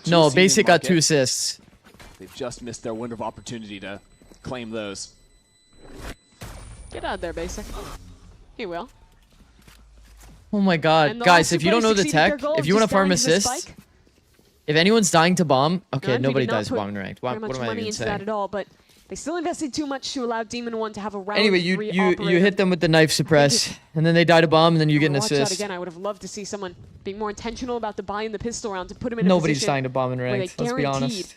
Speaker 20: 2
Speaker 3: No,
Speaker 20: seed
Speaker 3: Basic
Speaker 20: in
Speaker 3: got
Speaker 20: bucket.
Speaker 3: 2 assists.
Speaker 20: They've just missed their window of opportunity to claim those.
Speaker 16: Get out there, Basic. He will.
Speaker 3: Oh my god.
Speaker 16: And the
Speaker 3: Guys,
Speaker 16: last
Speaker 3: if
Speaker 16: two
Speaker 3: you don't know
Speaker 16: players
Speaker 3: the
Speaker 16: succeeded their
Speaker 3: tech,
Speaker 16: goal
Speaker 3: if
Speaker 16: of
Speaker 3: you want to
Speaker 16: just
Speaker 3: farm
Speaker 16: dying to the
Speaker 3: assists,
Speaker 16: spike.
Speaker 3: if anyone's dying to bomb, okay,
Speaker 16: Envy
Speaker 3: nobody
Speaker 16: did not
Speaker 3: dies to
Speaker 16: put
Speaker 3: bomb right.
Speaker 16: very
Speaker 3: What
Speaker 16: much
Speaker 3: am I
Speaker 16: money
Speaker 3: even
Speaker 16: into that
Speaker 3: saying?
Speaker 16: at all, but they still invested too much to allow Demon 1 to have a round
Speaker 3: Anyway,
Speaker 16: 3
Speaker 3: you
Speaker 16: operator.
Speaker 3: hit them with the knife suppress, and then they die to bomb, and then you get an
Speaker 16: Watch that
Speaker 3: assist.
Speaker 16: again. I would have loved to see someone being more intentional about the buy in the pistol round to put him in a
Speaker 3: Nobody's
Speaker 16: position
Speaker 3: dying to bomb in
Speaker 16: where they
Speaker 3: ranked, let's be
Speaker 16: guaranteed
Speaker 3: honest.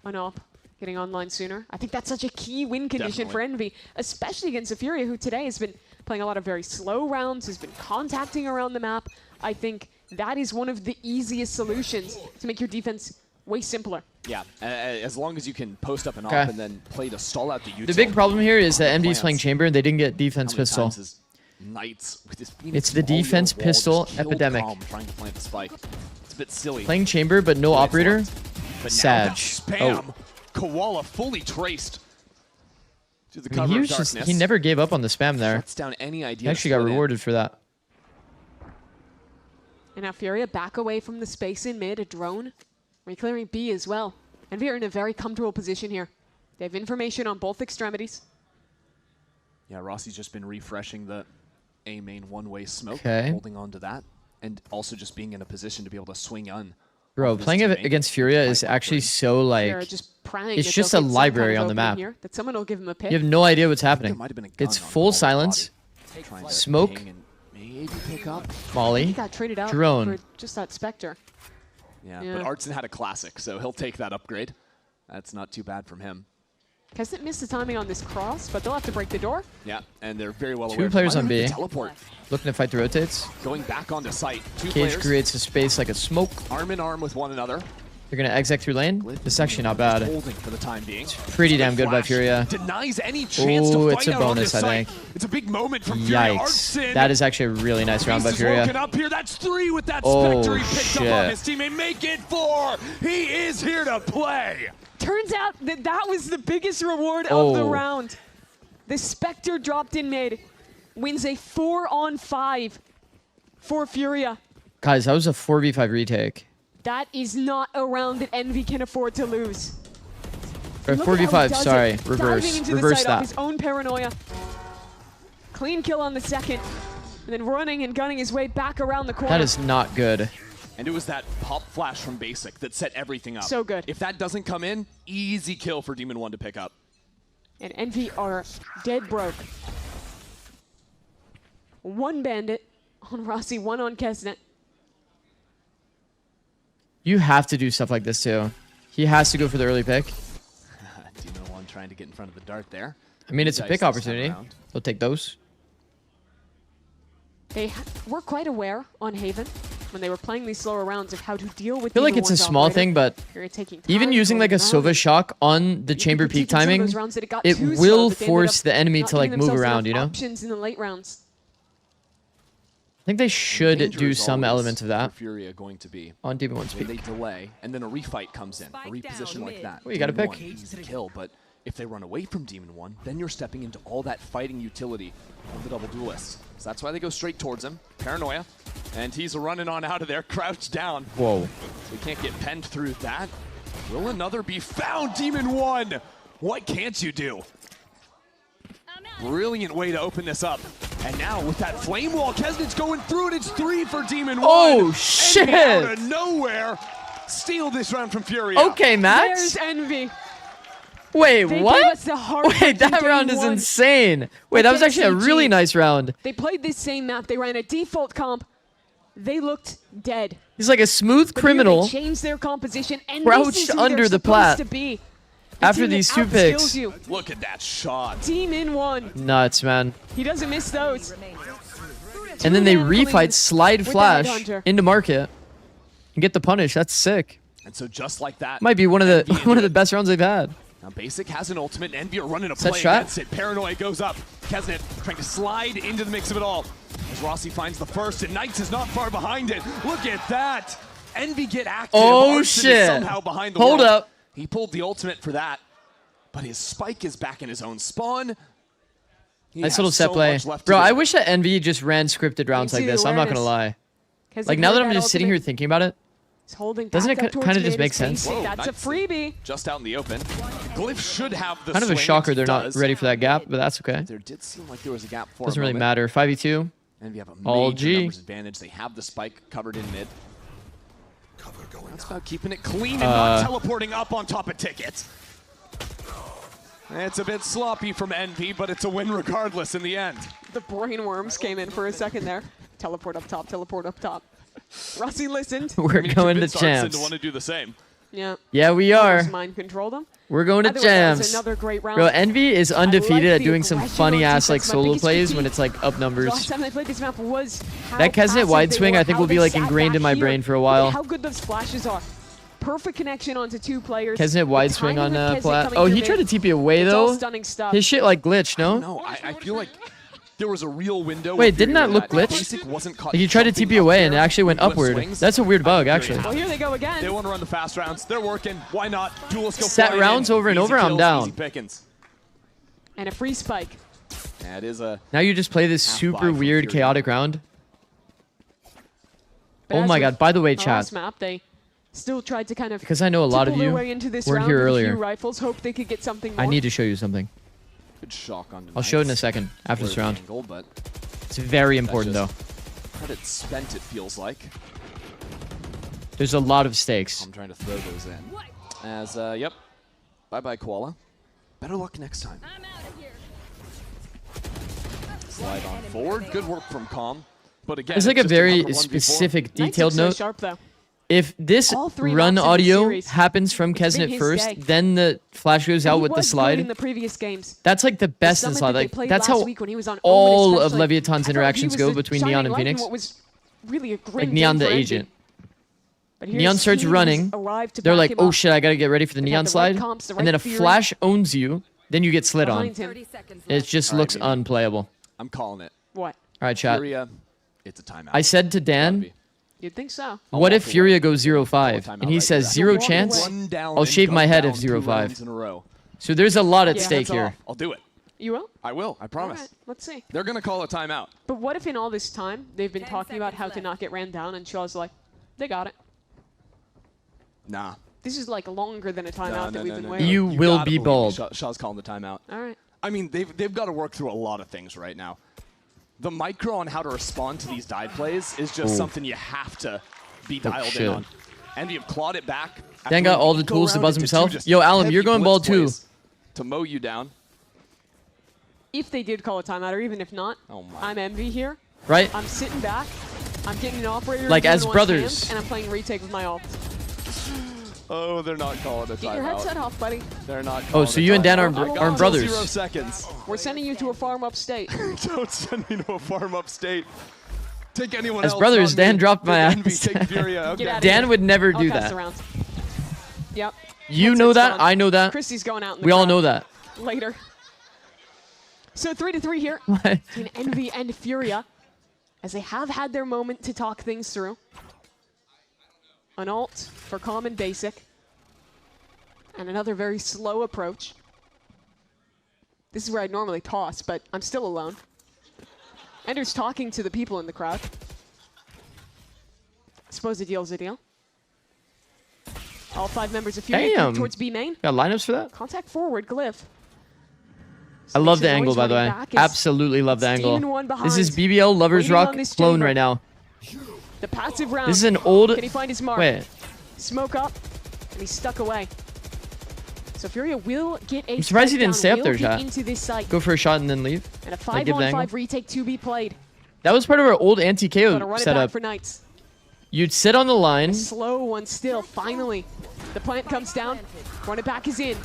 Speaker 16: an op getting online sooner. I think that's such a key win condition for Envy, especially against a Furia who today has been playing a lot of very slow rounds, has been contacting around the map. I think that is one of the easiest solutions to make your defense way simpler.
Speaker 20: Yeah, as long as you can post up and
Speaker 3: Okay.
Speaker 20: off and then play to stall out the util.
Speaker 3: The big problem here is that
Speaker 20: on the
Speaker 3: MD's playing
Speaker 20: plants.
Speaker 3: chamber, and they didn't get defense
Speaker 20: How many
Speaker 3: pistol.
Speaker 20: times has Knights with his Phoenix
Speaker 3: It's the
Speaker 20: all-yellow
Speaker 3: defense
Speaker 20: wall
Speaker 3: pistol
Speaker 20: just killed
Speaker 3: epidemic.
Speaker 20: Calm trying to plant the spike. It's a bit silly.
Speaker 3: Playing chamber, but no
Speaker 20: Way it's
Speaker 3: operator.
Speaker 20: locked. But
Speaker 3: Sag.
Speaker 20: now that spam,
Speaker 3: Oh.
Speaker 20: Koala fully traced to the
Speaker 3: I
Speaker 20: cover
Speaker 3: mean, he
Speaker 20: of
Speaker 3: was just,
Speaker 20: darkness.
Speaker 3: he never gave up on the spam there.
Speaker 20: Shuts down any idea
Speaker 3: He
Speaker 20: to
Speaker 3: actually got
Speaker 20: split in.
Speaker 3: rewarded for that.
Speaker 16: And now Furia back away from the space in mid, a drone, reclearing B as well. Envy are in a very comfortable position here. They have information on both extremities.
Speaker 20: Yeah, Rossi's just been refreshing the A main one-way smoke,
Speaker 3: Okay.
Speaker 20: holding on to that, and also just being in a position to be able to swing on.
Speaker 3: Bro,
Speaker 20: off his
Speaker 3: playing
Speaker 20: teammate.
Speaker 3: against Furia is actually so
Speaker 16: They're
Speaker 3: like,
Speaker 16: just praying
Speaker 3: it's
Speaker 16: that
Speaker 3: just
Speaker 16: they'll
Speaker 3: a
Speaker 16: get some
Speaker 3: library
Speaker 16: kind of
Speaker 3: on the
Speaker 16: opening
Speaker 3: map.
Speaker 16: Here, that someone will give them a pick.
Speaker 3: You have no idea what's happening.
Speaker 20: might have been a gun
Speaker 3: It's
Speaker 20: on
Speaker 3: full
Speaker 20: Koala's
Speaker 3: silence,
Speaker 20: Trying to
Speaker 3: smoke,
Speaker 20: ping and maybe pick up.
Speaker 3: Molly,
Speaker 16: He got traded out
Speaker 3: drone.
Speaker 16: for just that Spectre.
Speaker 20: Yeah,
Speaker 16: Yeah.
Speaker 20: but Artson had a classic, so he'll take that upgrade. That's not too bad from him.
Speaker 16: Hasn't missed the timing on this cross, but they'll have to break the door.
Speaker 20: Yeah, and they're very well aware.
Speaker 3: Two
Speaker 20: of
Speaker 3: players
Speaker 20: why
Speaker 3: on
Speaker 20: they
Speaker 3: B.
Speaker 20: have to Teleport.
Speaker 3: Looking to fight the rotates.
Speaker 20: Going back onto site. Two
Speaker 3: Cage
Speaker 20: players
Speaker 3: creates a space like a smoke.
Speaker 20: arm in arm with one another.
Speaker 3: They're gonna exec through lane. This is actually not bad.
Speaker 20: Holding for the time being.
Speaker 3: Pretty damn good by
Speaker 20: Flash
Speaker 3: Furia.
Speaker 20: Denies any chance
Speaker 3: Ooh,
Speaker 20: to
Speaker 3: it's
Speaker 20: fight
Speaker 3: a
Speaker 20: out on
Speaker 3: bonus,
Speaker 20: this
Speaker 3: I
Speaker 20: site.
Speaker 3: think.
Speaker 20: It's a big moment from Furia.
Speaker 3: Yikes.
Speaker 20: Artson.
Speaker 3: That is actually a really nice round by
Speaker 20: He's woken
Speaker 3: Furia.
Speaker 20: up here. That's 3 with that
Speaker 3: Oh,
Speaker 20: Spectre he picked up on
Speaker 3: shit.
Speaker 20: his teammate. Make it 4. He is here to play.
Speaker 16: Turns out that that was the biggest reward of the
Speaker 3: Oh.
Speaker 16: round. The Spectre dropped in mid, wins a 4-on-5 for Furia.
Speaker 3: Guys, that was a 4v5 retake.
Speaker 16: That is not a round that Envy can afford to lose.
Speaker 3: Or
Speaker 16: Look at how he
Speaker 3: 4v5,
Speaker 16: does
Speaker 3: sorry.
Speaker 16: it,
Speaker 3: Reverse.
Speaker 16: diving into
Speaker 3: Reverse
Speaker 16: the site off
Speaker 3: that.
Speaker 16: his own paranoia. Clean kill on the second, and then running and gunning his way back around the corner.
Speaker 3: That is not good.
Speaker 20: And it was that pop flash from Basic that set everything up.
Speaker 16: So good.
Speaker 20: If that doesn't come in, easy kill for Demon 1 to pick up.
Speaker 16: And Envy are dead broke. One bandit on Rossi, one on Kesnet.
Speaker 3: You have to do stuff like this too. He has to go for the early pick.
Speaker 20: Demon 1 trying to get in front of the dart there.
Speaker 3: I mean, it's a
Speaker 20: Dice
Speaker 3: pick
Speaker 20: this time
Speaker 3: opportunity.
Speaker 20: around.
Speaker 3: They'll take those.
Speaker 16: They were quite aware on Haven when they were playing these slower rounds of how to deal with
Speaker 3: I feel like
Speaker 16: Demon
Speaker 3: it's a
Speaker 16: 1's
Speaker 3: small
Speaker 16: operator.
Speaker 3: thing, but
Speaker 16: You're taking
Speaker 3: even
Speaker 16: time,
Speaker 3: using like a
Speaker 16: going around
Speaker 3: Sova shock on the chamber
Speaker 16: critique
Speaker 3: peak
Speaker 16: in some of
Speaker 3: timing,
Speaker 16: those rounds that it got
Speaker 3: it
Speaker 16: too slow,
Speaker 3: will
Speaker 16: but they ended
Speaker 3: force
Speaker 16: up
Speaker 3: the enemy
Speaker 16: not
Speaker 3: to like
Speaker 16: giving
Speaker 3: move
Speaker 16: themselves
Speaker 3: around, you
Speaker 16: enough
Speaker 3: know?
Speaker 16: options in the late rounds.
Speaker 3: think they should
Speaker 20: Danger
Speaker 3: do
Speaker 20: is
Speaker 3: some
Speaker 20: always
Speaker 3: element of that
Speaker 20: for Furia going to be
Speaker 3: on Demon 1's
Speaker 20: when they
Speaker 3: peak.
Speaker 20: delay and then a refight comes in, a reposition like that.
Speaker 3: Oh, you got a
Speaker 20: Demon
Speaker 3: pick.
Speaker 20: 1, easy to kill, but if they run away from Demon 1, then you're stepping into all that fighting utility of the double duelist. So that's why they go straight towards him. Paranoia. And he's running on out of there, crouched down.
Speaker 3: Whoa.
Speaker 20: So he can't get penned through that. Will another be found? Demon 1! What can't you do? Brilliant way to open this up. And now with that flame wall, Kesnit's going through it. It's 3 for Demon 1.
Speaker 3: Oh, shit!
Speaker 20: And out of nowhere, steal this round from Furia.
Speaker 3: Okay, Max.
Speaker 16: There's Envy.
Speaker 3: Wait,
Speaker 16: They
Speaker 3: what?
Speaker 16: gave us the heart
Speaker 3: Wait, that
Speaker 16: punch in
Speaker 3: round is
Speaker 16: game one.
Speaker 3: insane. Wait, that was actually a really
Speaker 16: SCG.
Speaker 3: nice round.
Speaker 16: They played this same map. They ran a default comp. They looked dead.
Speaker 3: He's like a smooth
Speaker 16: But
Speaker 3: criminal.
Speaker 16: Here they changed their composition and
Speaker 3: Crouched
Speaker 16: this is who
Speaker 3: under
Speaker 16: they're
Speaker 3: the
Speaker 16: supposed
Speaker 3: plat.
Speaker 16: to be.
Speaker 3: After
Speaker 16: team that
Speaker 3: these 2
Speaker 16: outskills
Speaker 3: picks.
Speaker 16: You.
Speaker 20: Look at that shot.
Speaker 16: Demon 1.
Speaker 3: Nuts, man.
Speaker 16: He doesn't miss those.
Speaker 3: And then they
Speaker 16: Two-man
Speaker 3: refight
Speaker 16: clean
Speaker 3: slide
Speaker 16: with the
Speaker 3: flash
Speaker 16: headhunter.
Speaker 3: into market and get the punish. That's sick.
Speaker 20: And so just like that,
Speaker 3: Might be one of the best rounds they've had.
Speaker 20: now Basic has an ultimate, and Envy are running a
Speaker 3: Set
Speaker 20: play
Speaker 3: strat.
Speaker 20: against it. Paranoia goes up. Kesnit trying to slide into the mix of it all. As Rossi finds the first, and Knights is not far behind it. Look at that. Envy get active.
Speaker 3: Oh,
Speaker 20: Arson
Speaker 3: shit.
Speaker 20: is somehow behind the
Speaker 3: Hold
Speaker 20: wall.
Speaker 3: up.
Speaker 20: He pulled the ultimate for that, but his spike is back in his own spawn. He
Speaker 3: Nice
Speaker 20: has
Speaker 3: little set
Speaker 20: so
Speaker 3: play.
Speaker 20: much left to
Speaker 3: Bro,
Speaker 20: do.
Speaker 3: I wish that Envy just ran scripted rounds like this. I'm not going to lie. Like, now that I'm just sitting here thinking about it,
Speaker 16: He's holding
Speaker 3: doesn't
Speaker 16: back
Speaker 3: it
Speaker 16: up towards
Speaker 3: kind of
Speaker 16: mid,
Speaker 3: just make
Speaker 16: it's
Speaker 3: sense?
Speaker 16: basic.
Speaker 20: Whoa,
Speaker 16: That's a
Speaker 20: Knights
Speaker 16: freebie.
Speaker 20: just out in the open. Glyph should have the
Speaker 3: Kind of a
Speaker 20: swing,
Speaker 3: shocker
Speaker 20: it
Speaker 3: they're not
Speaker 20: does.
Speaker 3: ready for that gap, but that's okay.
Speaker 20: There did seem like there was a gap for
Speaker 3: Doesn't
Speaker 20: a
Speaker 3: really
Speaker 20: moment.
Speaker 3: matter. 5v2.
Speaker 20: And we have a
Speaker 3: All
Speaker 20: major
Speaker 3: G.
Speaker 20: numbers advantage. They have the spike covered in mid. That's about keeping it clean and not teleporting up on top of Ticket. It's a bit sloppy from Envy, but it's a win regardless in the end.
Speaker 16: The brain worms came in for a second there. Teleport up top, teleport up top. Rossi listened.
Speaker 3: We're going to
Speaker 20: Convince Arson
Speaker 3: champs.
Speaker 20: to want to do the same.
Speaker 16: Yeah.
Speaker 3: Yeah, we are.
Speaker 16: Mind control them.
Speaker 3: We're going to
Speaker 16: Either way, that was
Speaker 3: jams.
Speaker 16: another great round.
Speaker 3: Bro, Envy is undefeated
Speaker 16: like
Speaker 3: at
Speaker 16: the
Speaker 3: doing some
Speaker 16: aggression
Speaker 3: funny
Speaker 16: on
Speaker 3: ass like
Speaker 16: defense. My
Speaker 3: solo
Speaker 16: biggest
Speaker 3: plays
Speaker 16: critique
Speaker 3: when it's like up
Speaker 16: The
Speaker 3: numbers.
Speaker 16: last time I played this map was how
Speaker 3: That Kesnit
Speaker 16: passive
Speaker 3: wide
Speaker 16: they
Speaker 3: swing
Speaker 16: were,
Speaker 3: I think
Speaker 16: how
Speaker 3: will be
Speaker 16: they
Speaker 3: like
Speaker 16: sat
Speaker 3: ingrained
Speaker 16: back
Speaker 3: in my
Speaker 16: here.
Speaker 3: brain for a
Speaker 16: Look
Speaker 3: while.
Speaker 16: at how good those flashes are. Perfect connection onto 2 players.
Speaker 3: Kesnit wide
Speaker 16: The
Speaker 3: swing on
Speaker 16: timing of Kesnit
Speaker 3: plat.
Speaker 16: coming
Speaker 3: Oh,
Speaker 16: through
Speaker 3: he tried to
Speaker 16: mid.
Speaker 3: TP away
Speaker 16: It's all
Speaker 3: though.
Speaker 16: stunning stuff.
Speaker 3: His shit like glitched, no?
Speaker 20: No, I feel like there was a real window.
Speaker 3: Wait, didn't that look glitched?
Speaker 20: Basic wasn't caught
Speaker 3: Like he tried to
Speaker 20: jumping
Speaker 3: TP
Speaker 20: up
Speaker 3: away and it
Speaker 20: there
Speaker 3: actually went
Speaker 20: with
Speaker 3: upward.
Speaker 20: swings.
Speaker 3: That's a weird bug, actually.
Speaker 16: Well, here they go again.
Speaker 20: They want to run the fast rounds. They're working. Why not? Duelist go
Speaker 3: Set
Speaker 20: flying
Speaker 3: rounds
Speaker 20: in.
Speaker 3: over and
Speaker 20: Easy
Speaker 3: over, I'm
Speaker 20: kills,
Speaker 3: down.
Speaker 20: Easy pickings.
Speaker 16: And a free spike.
Speaker 20: That is a.
Speaker 3: Now you just play this
Speaker 20: Half
Speaker 3: super
Speaker 20: buy from
Speaker 3: weird,
Speaker 20: Furia.
Speaker 3: chaotic round.
Speaker 16: But
Speaker 3: Oh
Speaker 16: as
Speaker 3: my
Speaker 16: with
Speaker 3: god, by the way,
Speaker 16: the
Speaker 3: chat.
Speaker 16: last map, they still tried to kind of
Speaker 3: Because I know a lot of
Speaker 16: tipple their
Speaker 3: you
Speaker 16: way into this
Speaker 3: weren't
Speaker 16: round
Speaker 3: here
Speaker 16: with a
Speaker 3: earlier.
Speaker 16: few rifles, hope they could get something more.
Speaker 3: I need to show you something.
Speaker 20: Good shock on
Speaker 3: I'll show it in a second after this round.
Speaker 20: Angle, but
Speaker 3: It's very important though.
Speaker 20: credit spent, it feels like.
Speaker 3: There's a lot of stakes.
Speaker 20: I'm trying to throw those in. As, yep. Bye-bye, Koala. Better luck next time. Slide on forward. Good work from Calm. But again,
Speaker 3: It's like a
Speaker 20: just
Speaker 3: very
Speaker 20: another 1v4.
Speaker 3: specific,
Speaker 16: Knights
Speaker 3: detailed
Speaker 16: look so
Speaker 3: note.
Speaker 16: sharp, though.
Speaker 3: If this
Speaker 16: All 3
Speaker 3: run
Speaker 16: maps in the
Speaker 3: audio
Speaker 16: series,
Speaker 3: happens from
Speaker 16: it's been
Speaker 3: Kesnit
Speaker 16: his
Speaker 3: first,
Speaker 16: day.
Speaker 3: then the flash goes out
Speaker 16: He
Speaker 3: with the
Speaker 16: was good
Speaker 3: slide.
Speaker 16: in the previous games.
Speaker 3: That's like the best in
Speaker 16: summit
Speaker 3: slide.
Speaker 16: that they
Speaker 3: Like
Speaker 16: played
Speaker 3: that's
Speaker 16: last
Speaker 3: how
Speaker 16: week when he was on Omen
Speaker 3: all of
Speaker 16: especially, I
Speaker 3: Leviathan's
Speaker 16: thought he
Speaker 3: interactions
Speaker 16: was
Speaker 3: go
Speaker 16: the
Speaker 3: between
Speaker 16: shining
Speaker 3: Neon and
Speaker 16: light in
Speaker 3: Phoenix.
Speaker 16: what was really a grim
Speaker 3: Like
Speaker 16: day
Speaker 3: Neon
Speaker 16: for
Speaker 3: the
Speaker 16: Envy.
Speaker 3: agent.
Speaker 16: But here's
Speaker 3: Neon starts
Speaker 16: Team
Speaker 3: running.
Speaker 16: arrived to
Speaker 3: They're
Speaker 16: back
Speaker 3: like,
Speaker 16: him
Speaker 3: oh
Speaker 16: up.
Speaker 3: shit, I gotta get ready for the
Speaker 16: They
Speaker 3: Neon
Speaker 16: got the right
Speaker 3: slide.
Speaker 16: comps, the
Speaker 3: And then
Speaker 16: right
Speaker 3: a
Speaker 16: fury.
Speaker 3: flash owns you, then you get slid on.
Speaker 16: Behind him.
Speaker 3: It just
Speaker 20: All right,
Speaker 3: looks
Speaker 20: maybe.
Speaker 3: unplayable.
Speaker 20: I'm calling it.
Speaker 16: What?
Speaker 3: All right, chat.
Speaker 20: Furia, it's a timeout.
Speaker 3: I said to Dan,
Speaker 16: You'd think so.
Speaker 3: what if
Speaker 20: walk away.
Speaker 3: Furia goes 0-5?
Speaker 20: Timeout
Speaker 3: And he
Speaker 20: right
Speaker 3: says
Speaker 20: there.
Speaker 3: zero
Speaker 16: Walk
Speaker 3: chance?
Speaker 16: away.
Speaker 20: One down
Speaker 3: I'll
Speaker 20: and
Speaker 3: shave
Speaker 20: go
Speaker 3: my head
Speaker 20: down
Speaker 3: if
Speaker 20: 2
Speaker 3: 0-5.
Speaker 20: rounds in a row.
Speaker 3: So there's a lot at
Speaker 16: Yeah.
Speaker 3: stake
Speaker 20: That's all.
Speaker 3: here.
Speaker 20: I'll do it.
Speaker 16: You will?
Speaker 20: I will. I promise.
Speaker 16: All right, let's see.
Speaker 20: They're going to call a timeout.
Speaker 16: But what if in all this time they've been talking about how to not get ran down and Shaw's like, they got it.
Speaker 20: Nah.
Speaker 16: This is like longer than a timeout that we've been
Speaker 20: no.
Speaker 16: waiting.
Speaker 3: You will
Speaker 20: gotta
Speaker 3: be
Speaker 20: believe me.
Speaker 3: bald.
Speaker 20: Shaw's calling the timeout.
Speaker 16: All right.
Speaker 20: I mean, they've got to work through a lot of things right now. The micro on how to respond to these dive plays is just
Speaker 3: Ooh.
Speaker 20: something you have to be
Speaker 3: Oh,
Speaker 20: dialed
Speaker 3: shit.
Speaker 20: in on. Envy have clawed it back.
Speaker 3: Dan got all the tools to buzz himself. Yo, Alum, you're going bald too.
Speaker 20: To mow you down.
Speaker 16: If they did call a timeout, or even if not,
Speaker 20: Oh my.
Speaker 16: I'm Envy here.
Speaker 3: Right?
Speaker 16: I'm sitting back. I'm getting an operator.
Speaker 3: Like
Speaker 16: in
Speaker 3: as
Speaker 16: one's
Speaker 3: brothers.
Speaker 16: hands, and I'm playing retake with my ult.
Speaker 20: Oh, they're not calling a timeout.
Speaker 16: Get your headset off, buddy.
Speaker 20: They're not.
Speaker 3: Oh, so you and Dan aren't
Speaker 20: Until
Speaker 3: brothers.
Speaker 20: 0 seconds.
Speaker 16: We're sending you to a farm upstate.
Speaker 20: Don't send me to a farm upstate. Take anyone
Speaker 3: As
Speaker 20: else.
Speaker 3: brothers,
Speaker 20: not
Speaker 3: Dan
Speaker 20: me.
Speaker 3: dropped my
Speaker 20: Take Envy,
Speaker 3: ass.
Speaker 20: take Furia. Okay.
Speaker 16: Get out of
Speaker 3: Dan
Speaker 16: here.
Speaker 3: would never
Speaker 16: I'll
Speaker 3: do
Speaker 16: pass
Speaker 3: that.
Speaker 16: the rounds. Yep.
Speaker 3: You know
Speaker 16: Headset's
Speaker 3: that.
Speaker 16: gone.
Speaker 3: I know that.
Speaker 16: Christy's going out in the
Speaker 3: We all
Speaker 16: crowd
Speaker 3: know that.
Speaker 16: later. So 3-3 here
Speaker 3: What?
Speaker 16: between Envy and Furia. as they have had their moment to talk things through. An ult for common basic. And another very slow approach. This is where I'd normally toss, but I'm still alone. Ender's talking to the people in the crowd. I suppose a deal's a deal. All 5 members of Fury towards B main.
Speaker 3: Got lineups for that?
Speaker 16: Contact forward, Glyph.
Speaker 3: I love the angle, by the way. Absolutely love the angle. This is BBL Lovers Rock clone right now.
Speaker 16: The passive round.
Speaker 3: This is an old...
Speaker 16: Can he find his mark?
Speaker 3: Wait.
Speaker 16: Smoke up, and he's stuck away. So Furia will get a...
Speaker 3: I'm surprised he didn't stay up there,
Speaker 16: chat. Into this site.
Speaker 3: Go for a shot and then leave.
Speaker 16: And a 5-on-5 retake to be played.
Speaker 3: That was part of our old anti-KO setup.
Speaker 16: For Knights.
Speaker 3: You'd sit on the line.
Speaker 16: A slow one still, finally. The plant comes down. Run it back is in.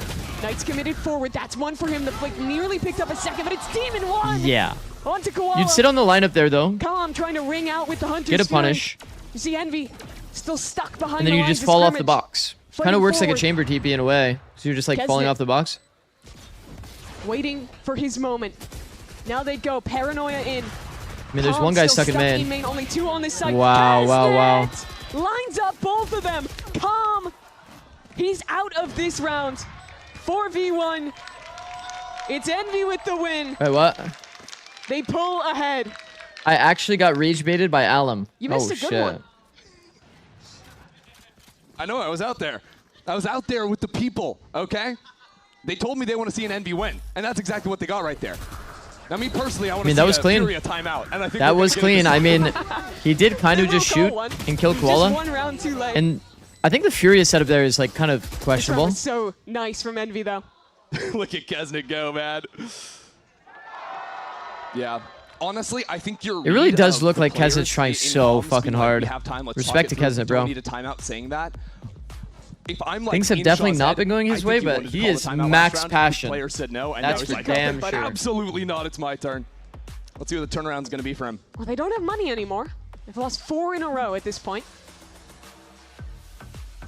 Speaker 16: Knights committed forward. That's one for him. The flick nearly picked up a second, but it's Demon 1.
Speaker 3: Yeah.
Speaker 16: On to Koala.
Speaker 3: You'd sit on the line up there, though.
Speaker 16: Calm trying to ring out with the Hunter's
Speaker 3: Get a punish.
Speaker 16: You see Envy still stuck behind
Speaker 3: and then you just fall off the box. Kind of works like a chamber TP in a way. So you're just like falling off the box.
Speaker 16: Waiting for his moment. Now they go. Paranoia in.
Speaker 3: I mean, there's one guy stuck in main.
Speaker 16: Only 2 on this side.
Speaker 3: Wow, wow.
Speaker 16: Lines up both of them. Calm. He's out of this round. 4v1. It's Envy with the win.
Speaker 3: Wait, what?
Speaker 16: They pull ahead.
Speaker 3: I actually got rage baited by Alum.
Speaker 16: You missed a good one.
Speaker 20: I know, I was out there. I was out there with the people, okay? They told me they want to see an Envy win, and that's exactly what they got right there. Now, me personally, I want to see a Fury timeout, and I think
Speaker 3: that was clean. I mean, he did kind of just shoot and kill Koala.
Speaker 16: Just 1 round too late.
Speaker 3: And I think the Furious setup there is like kind of questionable.
Speaker 16: Was so nice from Envy, though.
Speaker 20: Look at Kesnet go, man. Yeah. Honestly, I think you're.
Speaker 3: It really does look like Kesnet's trying so fucking hard. Respect to Kesnet, bro.
Speaker 20: Need a timeout saying that. If I'm like
Speaker 3: things have definitely not been going his way, but he is max passion.
Speaker 20: Player said no, and
Speaker 3: that's for damn
Speaker 20: but
Speaker 3: sure.
Speaker 20: Absolutely not. It's my turn. Let's see what the turnaround's going to be for him.
Speaker 16: Well, they don't have money anymore. They've lost 4 in a row at this point.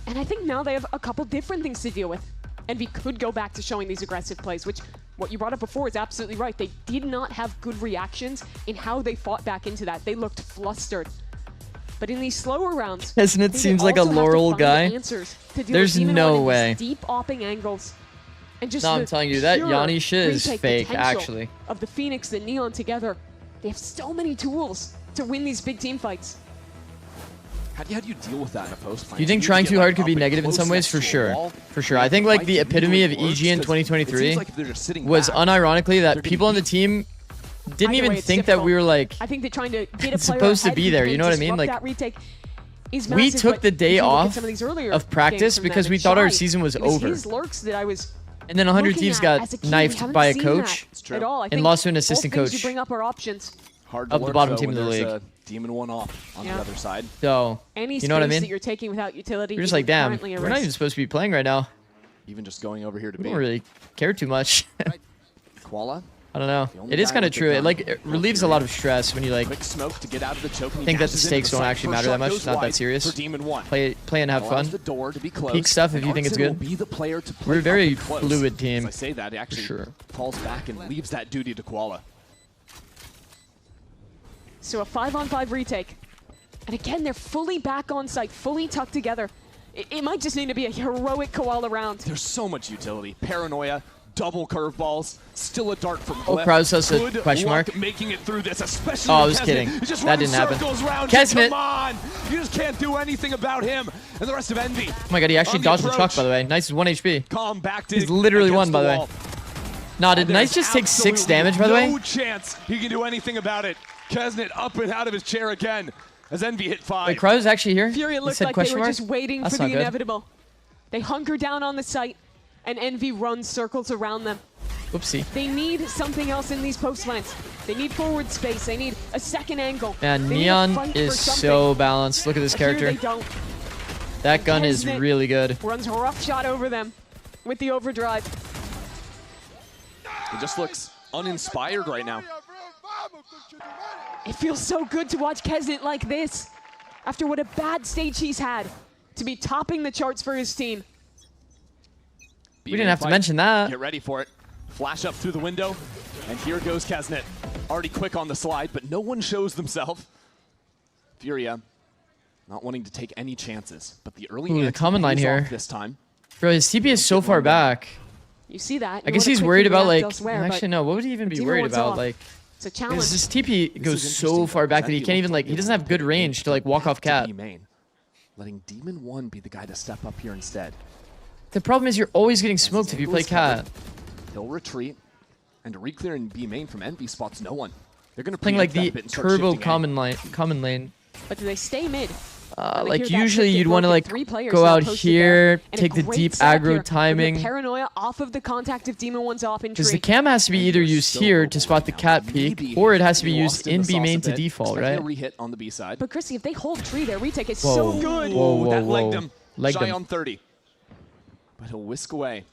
Speaker 16: And I think now they have a couple different things to deal with. Envy could go back to showing these aggressive plays, which what you brought up before is absolutely right. They did not have good reactions in how they fought back into that. They looked flustered. But in these slower rounds,
Speaker 3: Kesnet seems like a Laurel guy. There's no way.
Speaker 16: Deep opping angles. And just
Speaker 3: I'm telling you, that Yanni shit is fake, actually.
Speaker 16: Of the Phoenix and Neon together, they have so many tools to win these big team fights.
Speaker 20: How do you deal with that in a post fight?
Speaker 3: Do you think trying too hard could be negative in some ways? For sure. For sure. I think like the epitome of EG in 2023 was unironically that people on the team didn't even think that we were like
Speaker 16: I think they're trying to get a
Speaker 3: supposed to be there. You know what I mean? Like we took the day off of practice because we thought our season was over. And then 100 Thieves got knifed by a coach and lost to an assistant coach
Speaker 20: of
Speaker 3: the bottom team of the league.
Speaker 20: Demon 1 off on the other side.
Speaker 3: So, you know what I mean?
Speaker 16: That you're taking without utility,
Speaker 3: you're just like, damn, we're not even supposed to be playing right now.
Speaker 20: Even just going over here to
Speaker 3: we don't really care too much.
Speaker 20: Koala?
Speaker 3: I don't know. It is kind of true. It relieves a lot of stress when you like
Speaker 20: quick smoke to get out of the choke,
Speaker 3: think that the stakes don't actually matter that much. It's not that serious. Play and have fun. Peek stuff if you think it's good. We're a very fluid team.
Speaker 20: As I say that, he actually falls back and leaves that duty to Koala.
Speaker 16: So a 5-on-5 retake. And again, they're fully back on site, fully tucked together. It might just need to be a heroic Koala round.
Speaker 20: There's so much utility. Paranoia, double curveballs, still a dart from
Speaker 3: Glyph. Oh, Kraus has a question mark.
Speaker 20: Making it through this, especially
Speaker 3: I was kidding. That didn't happen.
Speaker 20: Kesnet. Come on! You just can't do anything about him. And the rest of Envy.
Speaker 3: Oh my god, he actually dodged the truck, by the way. Nice is 1 HP.
Speaker 20: Calm back
Speaker 3: He's literally 1, by the way. Nah, did Nice just take 6 damage, by the way?
Speaker 20: No chance he can do anything about it. Kesnet up and out of his chair again as Envy hit 5.
Speaker 3: Wait, Crow's actually here?
Speaker 16: Fury looked like they were just waiting for the inevitable. They hunker down on the site, and Envy runs circles around them.
Speaker 3: Whoopsie.
Speaker 16: They need something else in these post lines. They need forward space. They need a second angle.
Speaker 3: And Neon is so balanced. Look at this character. That gun is really good.
Speaker 16: Runs a rough shot over them with the overdrive.
Speaker 20: He just looks uninspired right now.
Speaker 16: It feels so good to watch Kesnet like this. After what a bad stage he's had, to be topping the charts for his team.
Speaker 3: We didn't have to mention that.
Speaker 20: Get ready for it. Flash up through the window, and here goes Kesnet. Already quick on the slide, but no one shows themselves. Furia not wanting to take any chances, but the early
Speaker 3: the common line here
Speaker 20: this time.
Speaker 3: Bro, his TP is so far back.
Speaker 16: You see that?
Speaker 3: I guess he's worried about like. Actually, no. What would he even be worried about?
Speaker 16: Off.
Speaker 3: Like,
Speaker 16: it's a challenge.
Speaker 3: his TP goes so far back that he can't even like. He doesn't have good range to like walk off cat.
Speaker 20: Letting Demon 1 be the guy to step up here instead.
Speaker 3: The problem is you're always getting smoked if you play cat.
Speaker 20: He'll retreat, and to re-clear in B main from Envy spots no one. They're gonna
Speaker 3: playing like the
Speaker 20: that bit and start
Speaker 3: turbo
Speaker 20: shifting
Speaker 3: common lane.
Speaker 16: But do they stay mid?
Speaker 3: Like usually you'd want to like go out here, take the deep aggro timing.
Speaker 16: Paranoia off of the contact if Demon 1's off in
Speaker 3: Because the
Speaker 16: tree.
Speaker 3: cam has to be either used here to spot the cat peek, or it has to be used in B main to default, right?
Speaker 20: Re-hit on the B side.
Speaker 16: But Chrissy, if they hold tree, their retake is
Speaker 3: Whoa.
Speaker 16: so good.
Speaker 3: Whoa,
Speaker 20: that
Speaker 3: whoa.
Speaker 20: legged him.
Speaker 3: Legged
Speaker 20: Shy
Speaker 3: him.
Speaker 20: on 30. But he'll whisk away.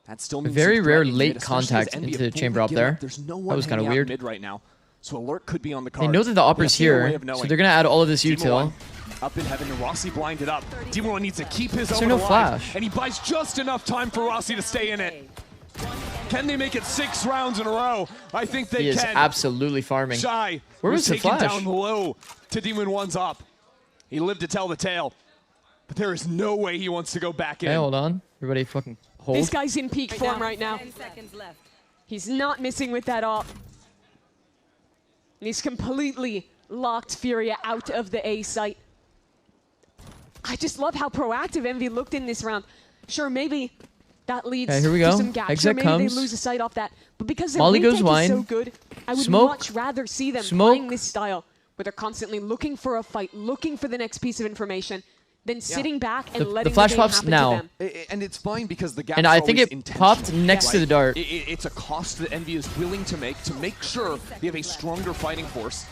Speaker 20: That still means
Speaker 3: Very
Speaker 20: some
Speaker 3: rare
Speaker 20: threat in
Speaker 3: late
Speaker 20: mid, especially as
Speaker 3: contact
Speaker 20: Envy
Speaker 3: into
Speaker 20: have
Speaker 3: chamber
Speaker 20: fully
Speaker 3: up
Speaker 20: given
Speaker 3: there.
Speaker 20: up. There's no
Speaker 3: That
Speaker 20: one
Speaker 3: was kind of
Speaker 20: hanging out
Speaker 3: weird.
Speaker 20: mid right now. So alert could be on the
Speaker 3: They
Speaker 20: card.
Speaker 3: know that the opera's here, so they're gonna add all of this util.
Speaker 8: Up in heaven, and Rossi blinded up. Demon 1 needs to keep his
Speaker 3: Is
Speaker 8: own
Speaker 3: there no
Speaker 8: alive,
Speaker 3: flash?
Speaker 8: and he buys just enough time for Rossi to stay in it. Can they make it 6 rounds in a row? I think they
Speaker 3: He is
Speaker 8: can.
Speaker 3: absolutely farming.
Speaker 8: Shy
Speaker 3: Where was the
Speaker 8: taken
Speaker 3: flash?
Speaker 8: down low to Demon 1's up. He lived to tell the tale, but there is no way he wants to go back in.
Speaker 3: Hey, hold on. Everybody fucking hold.
Speaker 16: This guy's in peak form right now.
Speaker 9: 10 seconds left.
Speaker 16: He's not missing with that op. And he's completely locked Furia out of the A site. I just love how proactive Envy looked in this round. Sure, maybe that leads
Speaker 3: Okay, here we
Speaker 16: to
Speaker 3: go.
Speaker 16: some gaps.
Speaker 3: Exit
Speaker 16: Sure, maybe
Speaker 3: comes.
Speaker 16: they lose a sight off that. But because their
Speaker 3: Molly goes
Speaker 16: retake
Speaker 3: wine.
Speaker 16: is so good, I would
Speaker 3: Smoke.
Speaker 16: much rather see them
Speaker 3: Smoke.
Speaker 16: playing this style where they're constantly looking for a fight, looking for the next piece of information, than sitting back and letting
Speaker 3: flash
Speaker 16: the game
Speaker 3: pops
Speaker 16: happen
Speaker 3: now.
Speaker 16: to them.
Speaker 20: And it's fine because the gap
Speaker 3: And I think it popped next to the dart.
Speaker 20: It's a cost that Envy is willing to make sure they have a stronger fighting force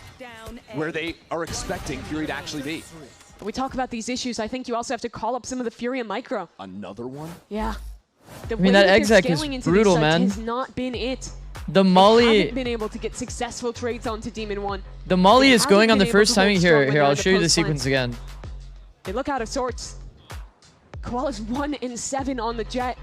Speaker 20: where they are expecting Fury to actually be.
Speaker 16: We talk about these issues. I think you also have to call up some of the Furia micro.
Speaker 20: Another one?
Speaker 16: Yeah. The
Speaker 3: I mean,
Speaker 16: way
Speaker 3: that
Speaker 16: they're
Speaker 3: exec is
Speaker 16: scaling into
Speaker 3: brutal,
Speaker 16: these sites
Speaker 3: man.
Speaker 16: has not been it.
Speaker 3: The
Speaker 16: They
Speaker 3: Molly,
Speaker 16: haven't been able to get successful trades onto Demon 1.
Speaker 3: the Molly
Speaker 16: They
Speaker 3: is going on
Speaker 16: haven't
Speaker 3: the
Speaker 16: been able
Speaker 3: first
Speaker 16: to hold
Speaker 3: timing
Speaker 16: strong
Speaker 3: here.
Speaker 16: when
Speaker 3: Here,
Speaker 16: they're
Speaker 3: I'll
Speaker 16: in the
Speaker 3: show you the
Speaker 16: post lane.
Speaker 3: sequence again.
Speaker 16: They look out of sorts. Koala's 1 and 7 on the jet.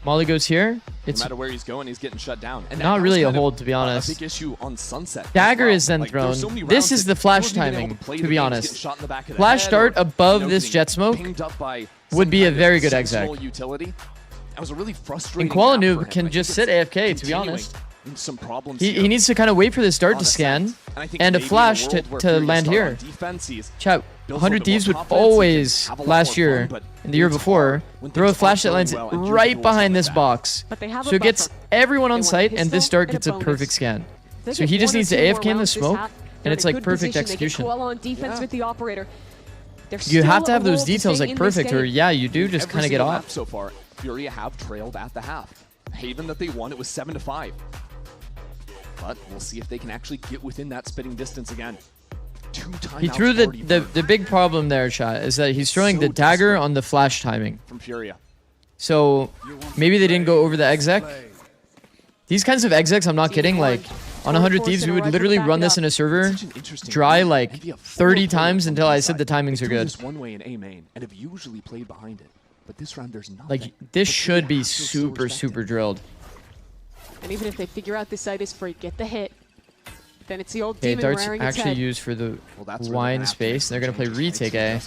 Speaker 3: Molly goes here.
Speaker 20: No
Speaker 3: It's
Speaker 20: matter where he's going, he's getting shut down. And
Speaker 3: not
Speaker 20: that
Speaker 3: really
Speaker 20: was
Speaker 3: a
Speaker 20: kind of
Speaker 3: hold, to be honest.
Speaker 20: A big issue on Sunset. as
Speaker 3: Dagger
Speaker 20: well.
Speaker 3: is then
Speaker 20: Like, there's
Speaker 3: thrown.
Speaker 20: so many
Speaker 3: This
Speaker 20: rounds
Speaker 3: is
Speaker 20: that
Speaker 3: the flash
Speaker 20: he wasn't even able
Speaker 3: timing,
Speaker 20: play
Speaker 3: to
Speaker 20: the
Speaker 3: be
Speaker 20: games,
Speaker 3: honest.
Speaker 20: getting shot in the back of the
Speaker 3: Flash
Speaker 20: head
Speaker 3: dart
Speaker 20: or,
Speaker 3: above
Speaker 20: you know,
Speaker 3: this
Speaker 20: getting
Speaker 3: jet smoke
Speaker 20: pinged up by
Speaker 3: would be
Speaker 20: some
Speaker 3: a
Speaker 20: kind of
Speaker 3: very good
Speaker 20: seasonal
Speaker 3: exec.
Speaker 20: utility. That was a really frustrating.
Speaker 3: And Koala
Speaker 20: map for
Speaker 3: Noob
Speaker 20: him.
Speaker 3: can
Speaker 20: I
Speaker 3: just
Speaker 20: think
Speaker 3: sit
Speaker 20: it's
Speaker 3: AFK, to be
Speaker 20: continuing
Speaker 3: honest.
Speaker 20: Some problems
Speaker 3: He
Speaker 20: here.
Speaker 3: needs to kind of wait for this dart
Speaker 20: On
Speaker 3: to
Speaker 20: a
Speaker 3: scan
Speaker 20: set. And I think
Speaker 3: and a
Speaker 20: maybe in a
Speaker 3: flash
Speaker 20: world
Speaker 3: to
Speaker 20: where Fury
Speaker 3: land
Speaker 20: start on
Speaker 3: here.
Speaker 20: defense, he's
Speaker 3: Chat,
Speaker 20: built a
Speaker 3: 100
Speaker 20: little bit
Speaker 3: Thieves
Speaker 20: more
Speaker 3: would
Speaker 20: confidence, he can
Speaker 3: always,
Speaker 20: have a lot
Speaker 3: last
Speaker 20: more
Speaker 3: year,
Speaker 20: fun, but
Speaker 3: and the year
Speaker 20: it's
Speaker 3: before,
Speaker 20: hard when
Speaker 3: throw a
Speaker 20: things
Speaker 3: flash that
Speaker 20: aren't
Speaker 3: lands
Speaker 20: going well and
Speaker 3: right
Speaker 20: you're
Speaker 3: behind
Speaker 20: doing
Speaker 3: this
Speaker 20: that.
Speaker 3: box.
Speaker 16: But they have a
Speaker 3: So it gets
Speaker 16: buffer.
Speaker 3: everyone on
Speaker 16: They want a
Speaker 3: site, and this
Speaker 16: pistol
Speaker 3: dart
Speaker 16: and a
Speaker 3: gets a
Speaker 16: bonus.
Speaker 3: perfect scan.
Speaker 16: They
Speaker 3: So
Speaker 16: get
Speaker 3: he just
Speaker 16: 1 or
Speaker 3: needs to
Speaker 16: 2 more
Speaker 3: AFK in the
Speaker 16: rounds this
Speaker 3: smoke,
Speaker 16: half.
Speaker 3: and
Speaker 16: They're
Speaker 3: it's
Speaker 16: in a
Speaker 3: like
Speaker 16: good
Speaker 3: perfect
Speaker 16: position. They get
Speaker 3: execution.
Speaker 16: Koala on defense with the operator. There's
Speaker 3: You
Speaker 16: still
Speaker 3: have to have
Speaker 16: a
Speaker 3: those
Speaker 16: role to
Speaker 3: details
Speaker 16: stay
Speaker 3: like
Speaker 16: in this
Speaker 3: perfect, or
Speaker 16: game.
Speaker 3: yeah, you do just
Speaker 20: Every
Speaker 3: kind of get
Speaker 20: single map
Speaker 3: off.
Speaker 20: so far, Furia have trailed at the half. Haven that they won, it was 7-5. But we'll see if they can actually get within that spitting distance again. 2 times.
Speaker 3: He threw the big problem there, Chat, is that he's throwing the dagger on the flash timing.
Speaker 20: From Furia.
Speaker 3: So maybe they didn't go over the exec. These kinds of execs, I'm not kidding, like on 100 Thieves, we would literally run this in a server dry like 30 times until I said the timings are good.
Speaker 20: This one way in A main and have usually played behind it. But this round there's nothing.
Speaker 3: Like this should be super drilled.
Speaker 16: And even if they figure out this site is free, get the hit. Then it's the old
Speaker 3: Okay,
Speaker 16: demon
Speaker 3: darts
Speaker 16: rearing its
Speaker 3: actually
Speaker 16: head.
Speaker 3: used for the
Speaker 20: that's where
Speaker 3: wine
Speaker 20: they're gonna have to
Speaker 3: space. They're gonna play retake A.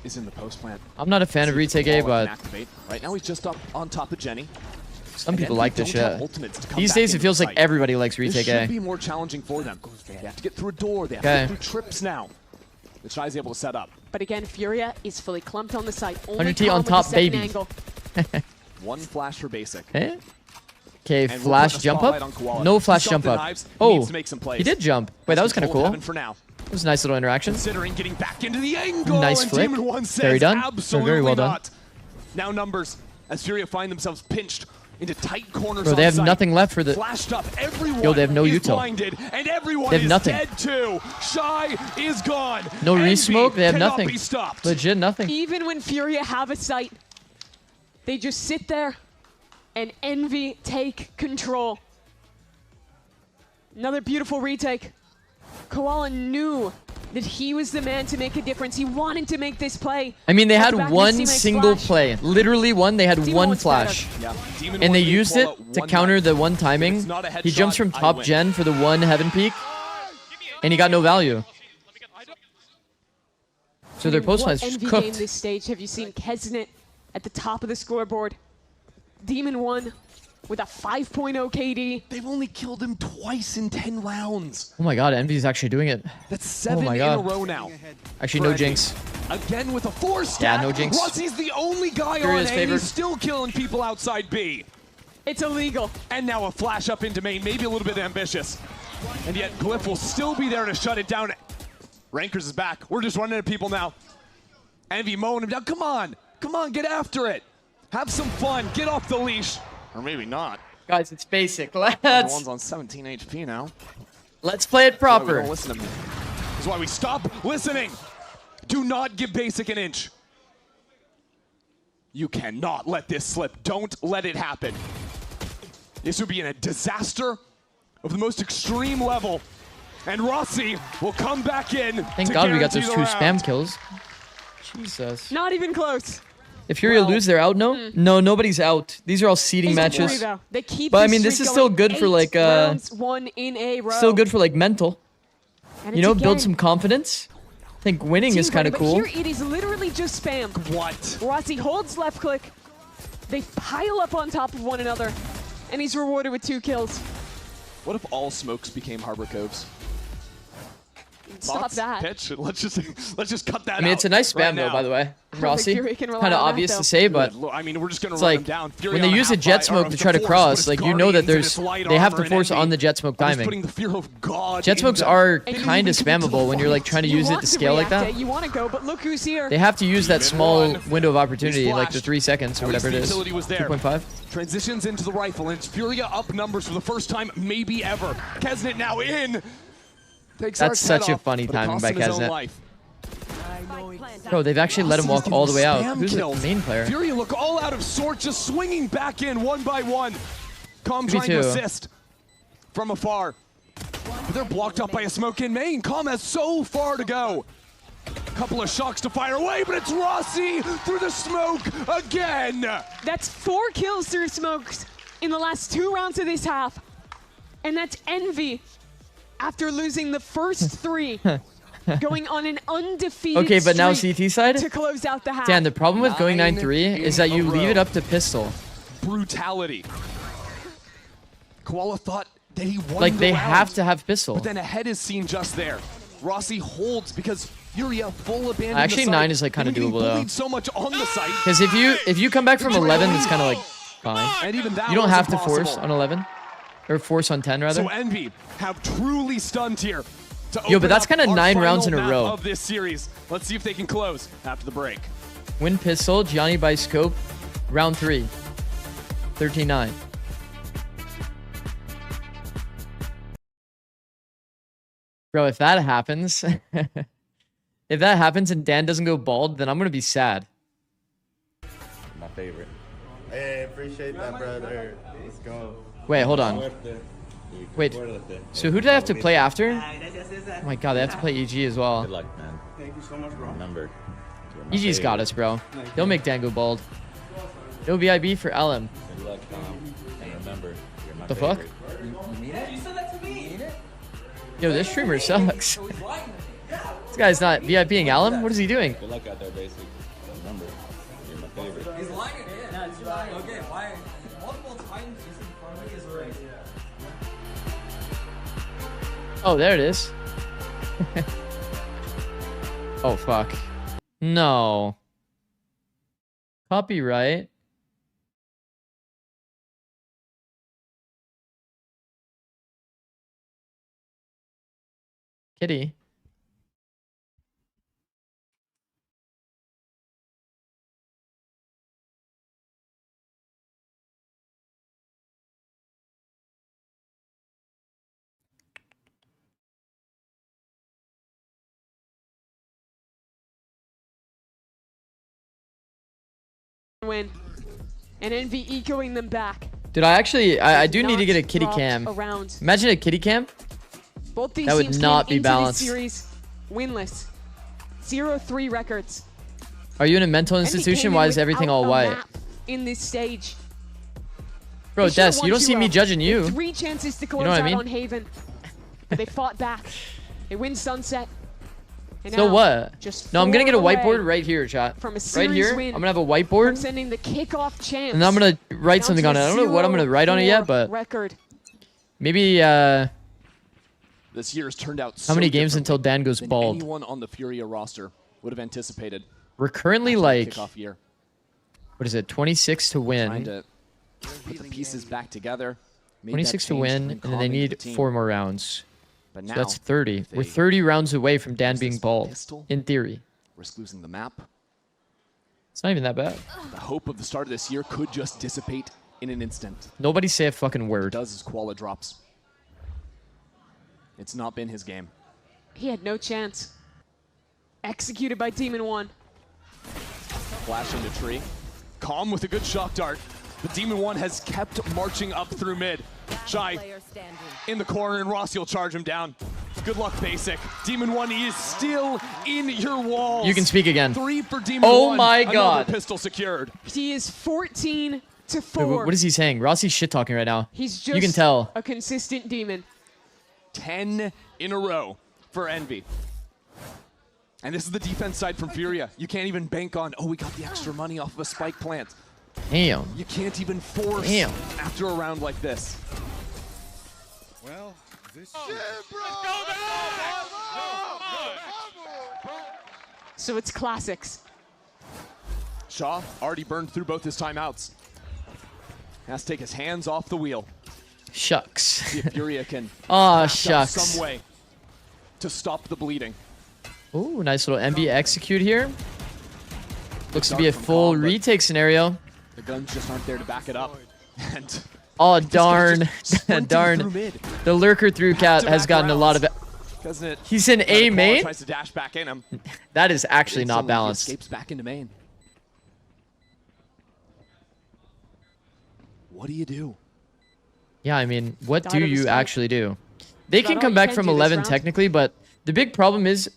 Speaker 20: Is in the post plant.
Speaker 3: I'm not a fan of retake A, but
Speaker 20: Activate. Right now he's just up on top of Jenny.
Speaker 3: some people
Speaker 20: And
Speaker 3: like this
Speaker 20: don't have
Speaker 3: shit.
Speaker 20: ultimates to come
Speaker 3: These
Speaker 20: back
Speaker 3: days it
Speaker 20: into
Speaker 3: feels
Speaker 20: the
Speaker 3: like
Speaker 20: site.
Speaker 3: everybody likes retake
Speaker 20: This
Speaker 3: A.
Speaker 20: should be more challenging for them. They have to get through a door. They have to
Speaker 3: Okay.
Speaker 20: get through trips now. The Shy's able to set up.
Speaker 16: But again, Furia is fully clumped on the site. Only
Speaker 3: 100T on
Speaker 16: Calm with the
Speaker 3: top,
Speaker 16: second
Speaker 3: baby.
Speaker 16: angle.
Speaker 20: One flash for basic.
Speaker 3: Eh? Okay,
Speaker 20: And we'll
Speaker 3: flash
Speaker 20: put the
Speaker 3: jump
Speaker 20: spotlight
Speaker 3: up.
Speaker 20: on Koala.
Speaker 3: No
Speaker 20: He's
Speaker 3: flash
Speaker 20: got
Speaker 3: jump
Speaker 20: the
Speaker 3: up.
Speaker 20: knives. He
Speaker 3: Oh,
Speaker 20: needs to make some plays.
Speaker 3: he did jump. Wait, that was kind of
Speaker 20: Control
Speaker 3: cool.
Speaker 20: heaven for now.
Speaker 3: It was a nice little interaction.
Speaker 8: Considering getting back into the angle.
Speaker 3: Nice
Speaker 8: and
Speaker 3: flick.
Speaker 8: Demon 1 says
Speaker 3: Very done.
Speaker 8: absolutely
Speaker 3: Very well done.
Speaker 8: not. Now numbers as Furia find themselves pinched into tight corners.
Speaker 3: Bro, they
Speaker 8: on
Speaker 3: have
Speaker 8: site.
Speaker 3: nothing left for the.
Speaker 8: Flashed up. Everyone
Speaker 3: Yo, they have no
Speaker 8: is
Speaker 3: util.
Speaker 8: blinded, and everyone
Speaker 3: They have
Speaker 8: is
Speaker 3: nothing.
Speaker 8: dead too. Shy is gone.
Speaker 3: No
Speaker 8: Envy
Speaker 3: re-smoke. They have
Speaker 8: cannot
Speaker 3: nothing.
Speaker 8: Be stopped.
Speaker 3: Legit nothing.
Speaker 16: Even when Furia have a site, they just sit there and Envy take control. Another beautiful retake. Koala knew that he was the man to make a difference. He wanted to make this play.
Speaker 3: I mean, they
Speaker 16: Off
Speaker 3: had
Speaker 16: the back of
Speaker 3: one
Speaker 16: his teammate's
Speaker 3: single
Speaker 16: flash.
Speaker 3: play. Literally one. They had
Speaker 16: Demon
Speaker 3: one
Speaker 16: one's
Speaker 3: flash.
Speaker 8: Yeah. Demon
Speaker 3: And they
Speaker 8: 1 gave
Speaker 3: used it
Speaker 8: Koala
Speaker 3: to
Speaker 8: one
Speaker 3: counter
Speaker 8: knife.
Speaker 3: the one
Speaker 8: If
Speaker 3: timing.
Speaker 8: it's not a
Speaker 3: He jumps
Speaker 8: headshot,
Speaker 3: from
Speaker 8: I
Speaker 3: top
Speaker 8: win.
Speaker 3: gen for the one heaven peak. And he got no value. So their post
Speaker 16: What
Speaker 3: just
Speaker 16: NV game
Speaker 3: cooked.
Speaker 16: this stage have you seen? Kesnet at the top of the scoreboard. Demon 1 with a 5.0 KD.
Speaker 20: They've only killed him twice in 10 rounds.
Speaker 3: Oh my god, Envy's actually doing it.
Speaker 20: That's 7
Speaker 3: oh my
Speaker 20: in
Speaker 3: god.
Speaker 20: a row now.
Speaker 3: Actually, no jinx.
Speaker 20: Again with a 4 stack.
Speaker 3: Yeah, no jinx.
Speaker 20: Rossi's the only guy
Speaker 3: Furious
Speaker 20: on A.
Speaker 3: favored.
Speaker 20: He's still killing people outside B.
Speaker 16: It's illegal.
Speaker 20: And now a flash up into main, maybe a little bit ambitious. And yet Glyph will still be there to shut it down. Rankers is back. We're just running at people now. Envy mowing him down. Come on, get after it. Have some fun. Get off the leash. Or maybe not.
Speaker 3: Guys, it's basic.
Speaker 20: The
Speaker 3: Let's
Speaker 20: one's on 17 HP now.
Speaker 3: play it proper.
Speaker 20: That's why we don't listen to me. That's why we stop listening. Do not give basic an inch. You cannot let this slip. Don't let it happen. This would be a disaster of the most extreme level. And Rossi will come back in.
Speaker 3: Thank God we got those 2 spam kills. Jesus.
Speaker 16: Not even close.
Speaker 3: If Fury lose, they're out now? No, nobody's out. These are all seeding matches.
Speaker 16: They keep
Speaker 3: But I
Speaker 16: this
Speaker 3: mean, this
Speaker 16: streak
Speaker 3: is still
Speaker 16: going.
Speaker 3: good for
Speaker 16: 8
Speaker 3: like
Speaker 16: rounds, 1 in a row.
Speaker 3: still good for like mental.
Speaker 16: And
Speaker 3: You
Speaker 16: it's
Speaker 3: know,
Speaker 16: again
Speaker 3: build some confidence. I think winning is
Speaker 16: team
Speaker 3: kind of
Speaker 16: fight,
Speaker 3: cool.
Speaker 16: But here it is literally just spam.
Speaker 20: What?
Speaker 16: Rossi holds left click. They pile up on top of one another. And he's rewarded with 2 kills.
Speaker 20: What if all smokes became Harbor Coves?
Speaker 16: Stop
Speaker 20: Thoughts?
Speaker 16: that.
Speaker 20: Pitch? Let's just cut that out.
Speaker 3: I mean, it's a nice spam
Speaker 20: right
Speaker 3: though,
Speaker 20: now.
Speaker 3: by the way.
Speaker 16: think
Speaker 3: Rossi.
Speaker 16: Fury can rely
Speaker 3: Kind of
Speaker 16: on that,
Speaker 3: obvious
Speaker 16: though.
Speaker 3: to say, but
Speaker 20: I mean, we're just gonna
Speaker 3: it's
Speaker 20: run
Speaker 3: like
Speaker 20: them down. Fury
Speaker 3: when they
Speaker 20: on
Speaker 3: use a
Speaker 20: half
Speaker 3: jet
Speaker 20: by-
Speaker 3: smoke
Speaker 20: or
Speaker 3: to
Speaker 20: the
Speaker 3: try to
Speaker 20: force,
Speaker 3: cross,
Speaker 20: but
Speaker 3: like
Speaker 20: it's
Speaker 3: you know that
Speaker 20: guarding its
Speaker 3: there's
Speaker 20: light
Speaker 3: they have
Speaker 20: armor
Speaker 3: to force
Speaker 20: and
Speaker 3: on the jet smoke
Speaker 20: I'm just
Speaker 3: timing.
Speaker 20: putting the fear of God
Speaker 3: Jet
Speaker 20: in
Speaker 3: smokes
Speaker 20: them.
Speaker 3: are
Speaker 16: And you
Speaker 3: kind of
Speaker 16: even can
Speaker 3: spammable when you're like trying to use it
Speaker 16: want
Speaker 3: to scale like
Speaker 16: react
Speaker 3: that.
Speaker 16: it, You want to go, but look who's here.
Speaker 3: They have to use that small window of opportunity,
Speaker 20: He's
Speaker 3: like the
Speaker 20: flashed.
Speaker 3: 3 seconds or
Speaker 20: At least
Speaker 3: whatever it
Speaker 20: the
Speaker 3: is.
Speaker 20: utility was there.
Speaker 3: 2.5.
Speaker 20: Transitions into the rifle, and it's Furia up numbers for the first time, maybe ever. Kesnet now in. Takes
Speaker 3: That's
Speaker 20: Arc's
Speaker 3: such
Speaker 20: head
Speaker 3: a
Speaker 20: off,
Speaker 3: funny
Speaker 20: but it
Speaker 3: timing
Speaker 20: cost
Speaker 3: by
Speaker 20: him his own
Speaker 3: Kesnet.
Speaker 20: life.
Speaker 3: Bro, they've actually let him walk all the way out.
Speaker 20: Spam
Speaker 3: Who's the
Speaker 20: kills.
Speaker 3: main player?
Speaker 20: Fury look all out of sorts, just swinging back in one by one. Calm trying to
Speaker 3: 2v2.
Speaker 20: assist from afar. But they're blocked up by a smoke in main. Calm has so far to go. Couple of shocks to fire away, but it's Rossi through the smoke again.
Speaker 16: That's 4 kills through smokes in the last 2 rounds of this half. And that's Envy after losing the first 3. Going on an undefeated
Speaker 3: Okay, but now
Speaker 16: streak
Speaker 3: CT side?
Speaker 16: to close out the half.
Speaker 3: Dan, the problem with going
Speaker 20: 9
Speaker 3: 9-3 is that you
Speaker 20: in a
Speaker 3: leave it
Speaker 20: row.
Speaker 3: up to pistol.
Speaker 20: Brutality. Koala thought that he won
Speaker 3: Like,
Speaker 20: the
Speaker 3: they
Speaker 20: round,
Speaker 3: have to have pistol.
Speaker 20: But then a head is seen just there. Rossi holds because Furia full abandon
Speaker 3: Actually,
Speaker 20: the
Speaker 3: 9
Speaker 20: site.
Speaker 3: is like kind of
Speaker 20: Even getting
Speaker 3: doable though.
Speaker 20: bullied so much on the site.
Speaker 3: Because if you come back from 11, it's kind of like fine.
Speaker 20: And even that
Speaker 3: You don't have to
Speaker 20: wasn't
Speaker 3: force
Speaker 20: possible.
Speaker 3: on 11, or force on 10 rather.
Speaker 20: So Envy have truly stunned here. To
Speaker 3: Yo, but
Speaker 20: open
Speaker 3: that's
Speaker 20: up
Speaker 3: kinda
Speaker 20: our
Speaker 3: 9 rounds
Speaker 20: final
Speaker 3: in a
Speaker 20: map
Speaker 3: row.
Speaker 20: Of this series. Let's see if they can close after the break.
Speaker 3: Win pistol, Gianni by scope, round 3, 13-9. Bro, if that happens, if that happens and Dan doesn't go bald, then I'm gonna be sad.
Speaker 13: My favorite. Hey, appreciate that, brother. Let's go.
Speaker 3: Wait, hold on. Wait, so who did I have to play after? Oh my god, they have to play EG as well.
Speaker 13: Good luck, man. Thank you so much, bro. Remember.
Speaker 3: EG's got us, bro. They'll make Dan go bald. No VIB for LM.
Speaker 13: Good luck, Tom. And remember, you're my
Speaker 3: The fuck?
Speaker 13: favorite.
Speaker 12: You said that to me.
Speaker 3: Yo, this streamer sucks. This guy's not VIPing Alum? What is he doing?
Speaker 13: Good luck out there, basic. Remember, you're my favorite.
Speaker 12: He's lying again. Yeah, he's lying. Okay, why? Multiple times just in front of me is right.
Speaker 3: Oh, there it is. Oh, fuck. No. Copyright. Kitty.
Speaker 16: Win. And Envy echoing them back.
Speaker 3: Dude, I do need to get a kitty
Speaker 16: dropped
Speaker 3: cam.
Speaker 16: around.
Speaker 3: Imagine a kitty cam.
Speaker 16: Both these
Speaker 3: That would
Speaker 16: teams
Speaker 3: not
Speaker 16: came
Speaker 3: be
Speaker 16: into
Speaker 3: balanced.
Speaker 16: This series winless. 0-3 records.
Speaker 3: Are you in a mental
Speaker 16: Envy
Speaker 3: institution?
Speaker 16: came in
Speaker 3: Why is everything
Speaker 16: without
Speaker 3: all
Speaker 16: a
Speaker 3: white?
Speaker 16: map in this stage.
Speaker 3: Bro,
Speaker 16: They should've
Speaker 3: Des,
Speaker 16: won
Speaker 3: you don't see me
Speaker 16: 2-0.
Speaker 3: judging you.
Speaker 16: 3 chances to close
Speaker 3: know what I
Speaker 16: out
Speaker 3: mean?
Speaker 16: on Haven. But they fought back. They win Sunset. And
Speaker 3: So
Speaker 16: now,
Speaker 3: what?
Speaker 16: Just
Speaker 3: No, I'm gonna get a
Speaker 16: 4
Speaker 3: whiteboard
Speaker 16: away
Speaker 3: right here, chat.
Speaker 16: from a
Speaker 3: Right
Speaker 16: series
Speaker 3: here.
Speaker 16: win
Speaker 3: I'm gonna have a whiteboard,
Speaker 16: from sending the kickoff champs.
Speaker 3: and then I'm gonna write
Speaker 16: down
Speaker 3: something
Speaker 16: to
Speaker 3: on it.
Speaker 16: a
Speaker 3: I don't know what I'm gonna write on it yet,
Speaker 16: 0-4
Speaker 3: but
Speaker 16: record.
Speaker 3: maybe
Speaker 20: This year has turned out
Speaker 3: how many games
Speaker 20: differently
Speaker 3: until Dan goes
Speaker 20: than
Speaker 3: bald?
Speaker 20: anyone on the Furia roster would have anticipated.
Speaker 3: We're currently
Speaker 20: after the
Speaker 3: like,
Speaker 20: kickoff year.
Speaker 3: what is it? 26 to
Speaker 20: Trying
Speaker 3: win.
Speaker 20: to put the pieces back together. Made that
Speaker 3: 26 to
Speaker 20: change
Speaker 3: win,
Speaker 20: bring
Speaker 3: and then
Speaker 20: calm
Speaker 3: they
Speaker 20: into
Speaker 3: need
Speaker 20: the team.
Speaker 3: 4 more rounds.
Speaker 20: But
Speaker 3: So
Speaker 20: now,
Speaker 3: that's 30.
Speaker 20: if
Speaker 3: We're
Speaker 20: they
Speaker 3: 30 rounds away from Dan
Speaker 20: use
Speaker 3: being
Speaker 20: this
Speaker 3: bald,
Speaker 20: pistol,
Speaker 3: in theory.
Speaker 20: risk losing the map.
Speaker 3: It's not even that bad.
Speaker 20: The hope of the start of this year could just dissipate in an instant.
Speaker 3: Nobody say a fucking word.
Speaker 20: Does as Koala drops. It's not been his game.
Speaker 16: He had no chance. Executed by Demon One.
Speaker 20: Flash into tree. Calm with a good shock dart. But Demon One has kept marching up through mid. Shy in the corner, and Rossi will charge him down. Good luck, Basic. Demon One is still in your walls.
Speaker 3: You can speak again.
Speaker 20: 3 for Demon
Speaker 3: Oh
Speaker 20: One.
Speaker 3: my God.
Speaker 20: Another pistol secured.
Speaker 16: He is 14 to 4.
Speaker 3: Wait, what is he saying? Rossi's shit talking right now.
Speaker 16: He's just
Speaker 3: You can tell.
Speaker 16: a consistent demon.
Speaker 20: 10 in a row for Envy. And this is the defense side from Furia. You can't even bank on, oh, we got the extra money off of a spike plant.
Speaker 3: Damn.
Speaker 20: You can't even force
Speaker 3: Damn.
Speaker 20: after a round like this.
Speaker 19: Well, this
Speaker 16: So it's classics.
Speaker 20: Shaw already burned through both his timeouts. Has to take his hands off the wheel.
Speaker 3: Shucks.
Speaker 20: See if Furia can
Speaker 3: Aw,
Speaker 20: craft up
Speaker 3: shucks.
Speaker 20: some way to stop the bleeding.
Speaker 3: Ooh, nice little MB execute here. Looks to
Speaker 20: Dart
Speaker 3: be a
Speaker 20: from
Speaker 3: full
Speaker 20: Calm, but
Speaker 3: retake scenario.
Speaker 20: The guns just aren't there to back it up. And
Speaker 3: Oh,
Speaker 20: this guy's
Speaker 3: darn.
Speaker 20: just sprinting
Speaker 3: Darn.
Speaker 20: through mid.
Speaker 3: The lurker through cat has
Speaker 20: Back-to-back
Speaker 3: gotten a lot of...
Speaker 20: rounds. Doesn't it?
Speaker 3: He's in A
Speaker 20: Koala
Speaker 3: main?
Speaker 20: Tries to dash back in him.
Speaker 3: That is actually not
Speaker 20: Instantly he
Speaker 3: balanced.
Speaker 20: Escapes back into main. What do you do?
Speaker 3: Yeah, I mean, what
Speaker 16: Died
Speaker 3: do
Speaker 16: of the
Speaker 3: you
Speaker 16: spike.
Speaker 3: actually do? They
Speaker 16: Is
Speaker 3: can
Speaker 16: that
Speaker 3: come
Speaker 16: all
Speaker 3: back
Speaker 16: you
Speaker 3: from
Speaker 16: can do this
Speaker 3: 11
Speaker 16: round?
Speaker 3: technically, but the big problem is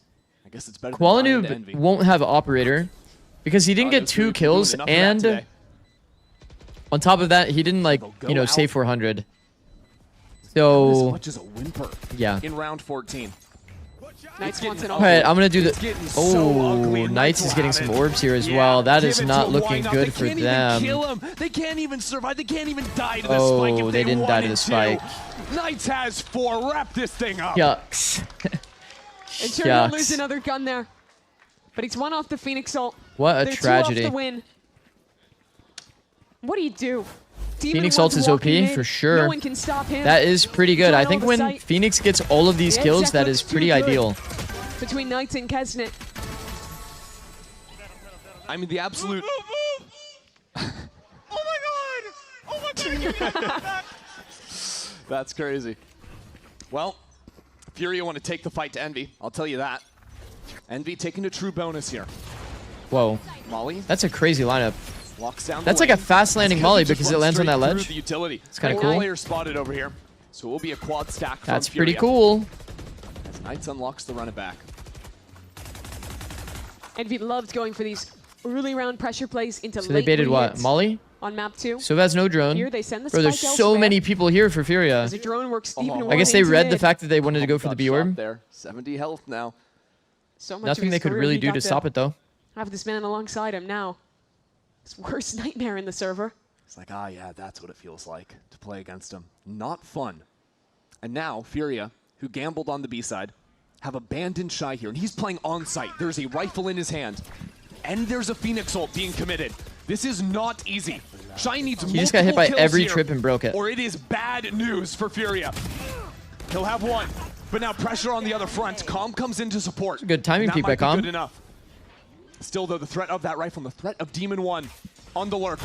Speaker 20: I guess it's better than dying to Envy.
Speaker 3: Qualanoob won't have operator because he didn't get
Speaker 20: those
Speaker 3: 2
Speaker 20: Fury
Speaker 3: kills,
Speaker 20: doing enough of that
Speaker 3: and
Speaker 20: today.
Speaker 3: on top of that, he didn't, like,
Speaker 20: They'll
Speaker 3: you know,
Speaker 20: go
Speaker 3: save
Speaker 20: out.
Speaker 3: 400.
Speaker 20: As
Speaker 3: So,
Speaker 20: much as a whimper
Speaker 3: yeah.
Speaker 20: in round 14.
Speaker 16: Knights wants it
Speaker 3: All
Speaker 16: all.
Speaker 3: right, I'm going to do
Speaker 20: It's
Speaker 3: the...
Speaker 20: getting so
Speaker 3: Oh,
Speaker 20: ugly, and
Speaker 3: Knights
Speaker 20: Knights
Speaker 3: is getting
Speaker 20: will
Speaker 3: some
Speaker 20: have it.
Speaker 3: orbs here as
Speaker 20: Yeah,
Speaker 3: well. That is
Speaker 20: give it
Speaker 3: not
Speaker 20: to
Speaker 3: looking
Speaker 20: Wynop.
Speaker 3: good
Speaker 20: They
Speaker 3: for
Speaker 20: can't
Speaker 3: them.
Speaker 20: Even kill him. They can't even survive. They can't even die to the spike if
Speaker 3: Oh, they didn't die to the
Speaker 20: wanted
Speaker 3: spike.
Speaker 20: to. Knights has 4. Wrap this thing up.
Speaker 3: Yucks.
Speaker 16: And sure, he'll lose
Speaker 3: Yucks.
Speaker 16: another gun there. But he's 1 off the Phoenix ult.
Speaker 3: What a
Speaker 16: They're
Speaker 3: tragedy.
Speaker 16: 2 off the win. What do you do? Demon
Speaker 3: Phoenix
Speaker 16: One's
Speaker 3: ult is OP
Speaker 16: walking mid.
Speaker 3: for sure.
Speaker 16: No one can stop him.
Speaker 3: That is pretty good. I
Speaker 16: Control
Speaker 3: think
Speaker 16: the
Speaker 3: when
Speaker 16: site.
Speaker 3: Phoenix gets all of these
Speaker 16: The
Speaker 3: kills,
Speaker 16: exec
Speaker 3: that
Speaker 16: looks
Speaker 3: is
Speaker 16: too
Speaker 3: pretty
Speaker 16: good.
Speaker 3: ideal.
Speaker 16: Between Knights and Kesnet.
Speaker 20: I mean, the absolute... That's crazy. Well, Furia want to take the fight to Envy. I'll tell you that. Envy taking a true bonus here.
Speaker 3: Whoa.
Speaker 20: Molly
Speaker 3: That's a crazy lineup.
Speaker 20: locks down.
Speaker 3: That's
Speaker 20: the
Speaker 3: like a
Speaker 20: lane.
Speaker 3: fast landing
Speaker 20: As
Speaker 3: molly
Speaker 20: Kevin just
Speaker 3: because it
Speaker 20: runs
Speaker 3: lands on that
Speaker 20: straight through
Speaker 3: ledge.
Speaker 20: The utility.
Speaker 3: It's kinda
Speaker 20: Four
Speaker 3: cool.
Speaker 20: players spotted over here, so it will be a quad stack.
Speaker 3: That's
Speaker 20: from
Speaker 3: pretty
Speaker 20: Furia.
Speaker 3: cool.
Speaker 20: As Knights unlocks the run it back.
Speaker 16: Envy loved going for these early round pressure plays into
Speaker 3: So
Speaker 16: late
Speaker 3: they baited what?
Speaker 16: re-hits
Speaker 3: Molly?
Speaker 16: on map 2.
Speaker 3: So has no drone.
Speaker 16: Here they send the
Speaker 3: Bro, there's
Speaker 16: spike
Speaker 3: so
Speaker 16: elsewhere.
Speaker 3: many people here for Furia.
Speaker 16: As a drone works even more
Speaker 3: I guess they
Speaker 16: into
Speaker 3: read the
Speaker 16: mid.
Speaker 3: fact that they wanted to go for the
Speaker 20: Got
Speaker 3: B
Speaker 20: shot
Speaker 3: orb.
Speaker 20: there. 70 health now.
Speaker 16: So much of
Speaker 3: Nothing
Speaker 16: his
Speaker 3: they could
Speaker 16: career
Speaker 3: really
Speaker 16: he
Speaker 3: do
Speaker 16: got
Speaker 3: to stop it, though.
Speaker 16: Have this man alongside him now. His worst nightmare in the server.
Speaker 20: It's like, ah, yeah, that's what it feels like to play against him. Not fun. And now, Furia, who gambled on the B side, have abandoned Shy here, and he's playing on site. There's a rifle in his hand, and there's a Phoenix ult being committed. This is not easy. Shy needs
Speaker 3: He just got hit by
Speaker 20: multiple kills
Speaker 3: every
Speaker 20: here,
Speaker 3: trip and broke it.
Speaker 20: or it is bad news for Furia. He'll have 1, but now pressure on the other front. Calm comes in to support.
Speaker 3: Good timing
Speaker 20: And that
Speaker 3: peek by
Speaker 20: might be
Speaker 3: Calm.
Speaker 20: good enough. Still, though, the threat of that rifle and the threat of Demon 1 on the lurk.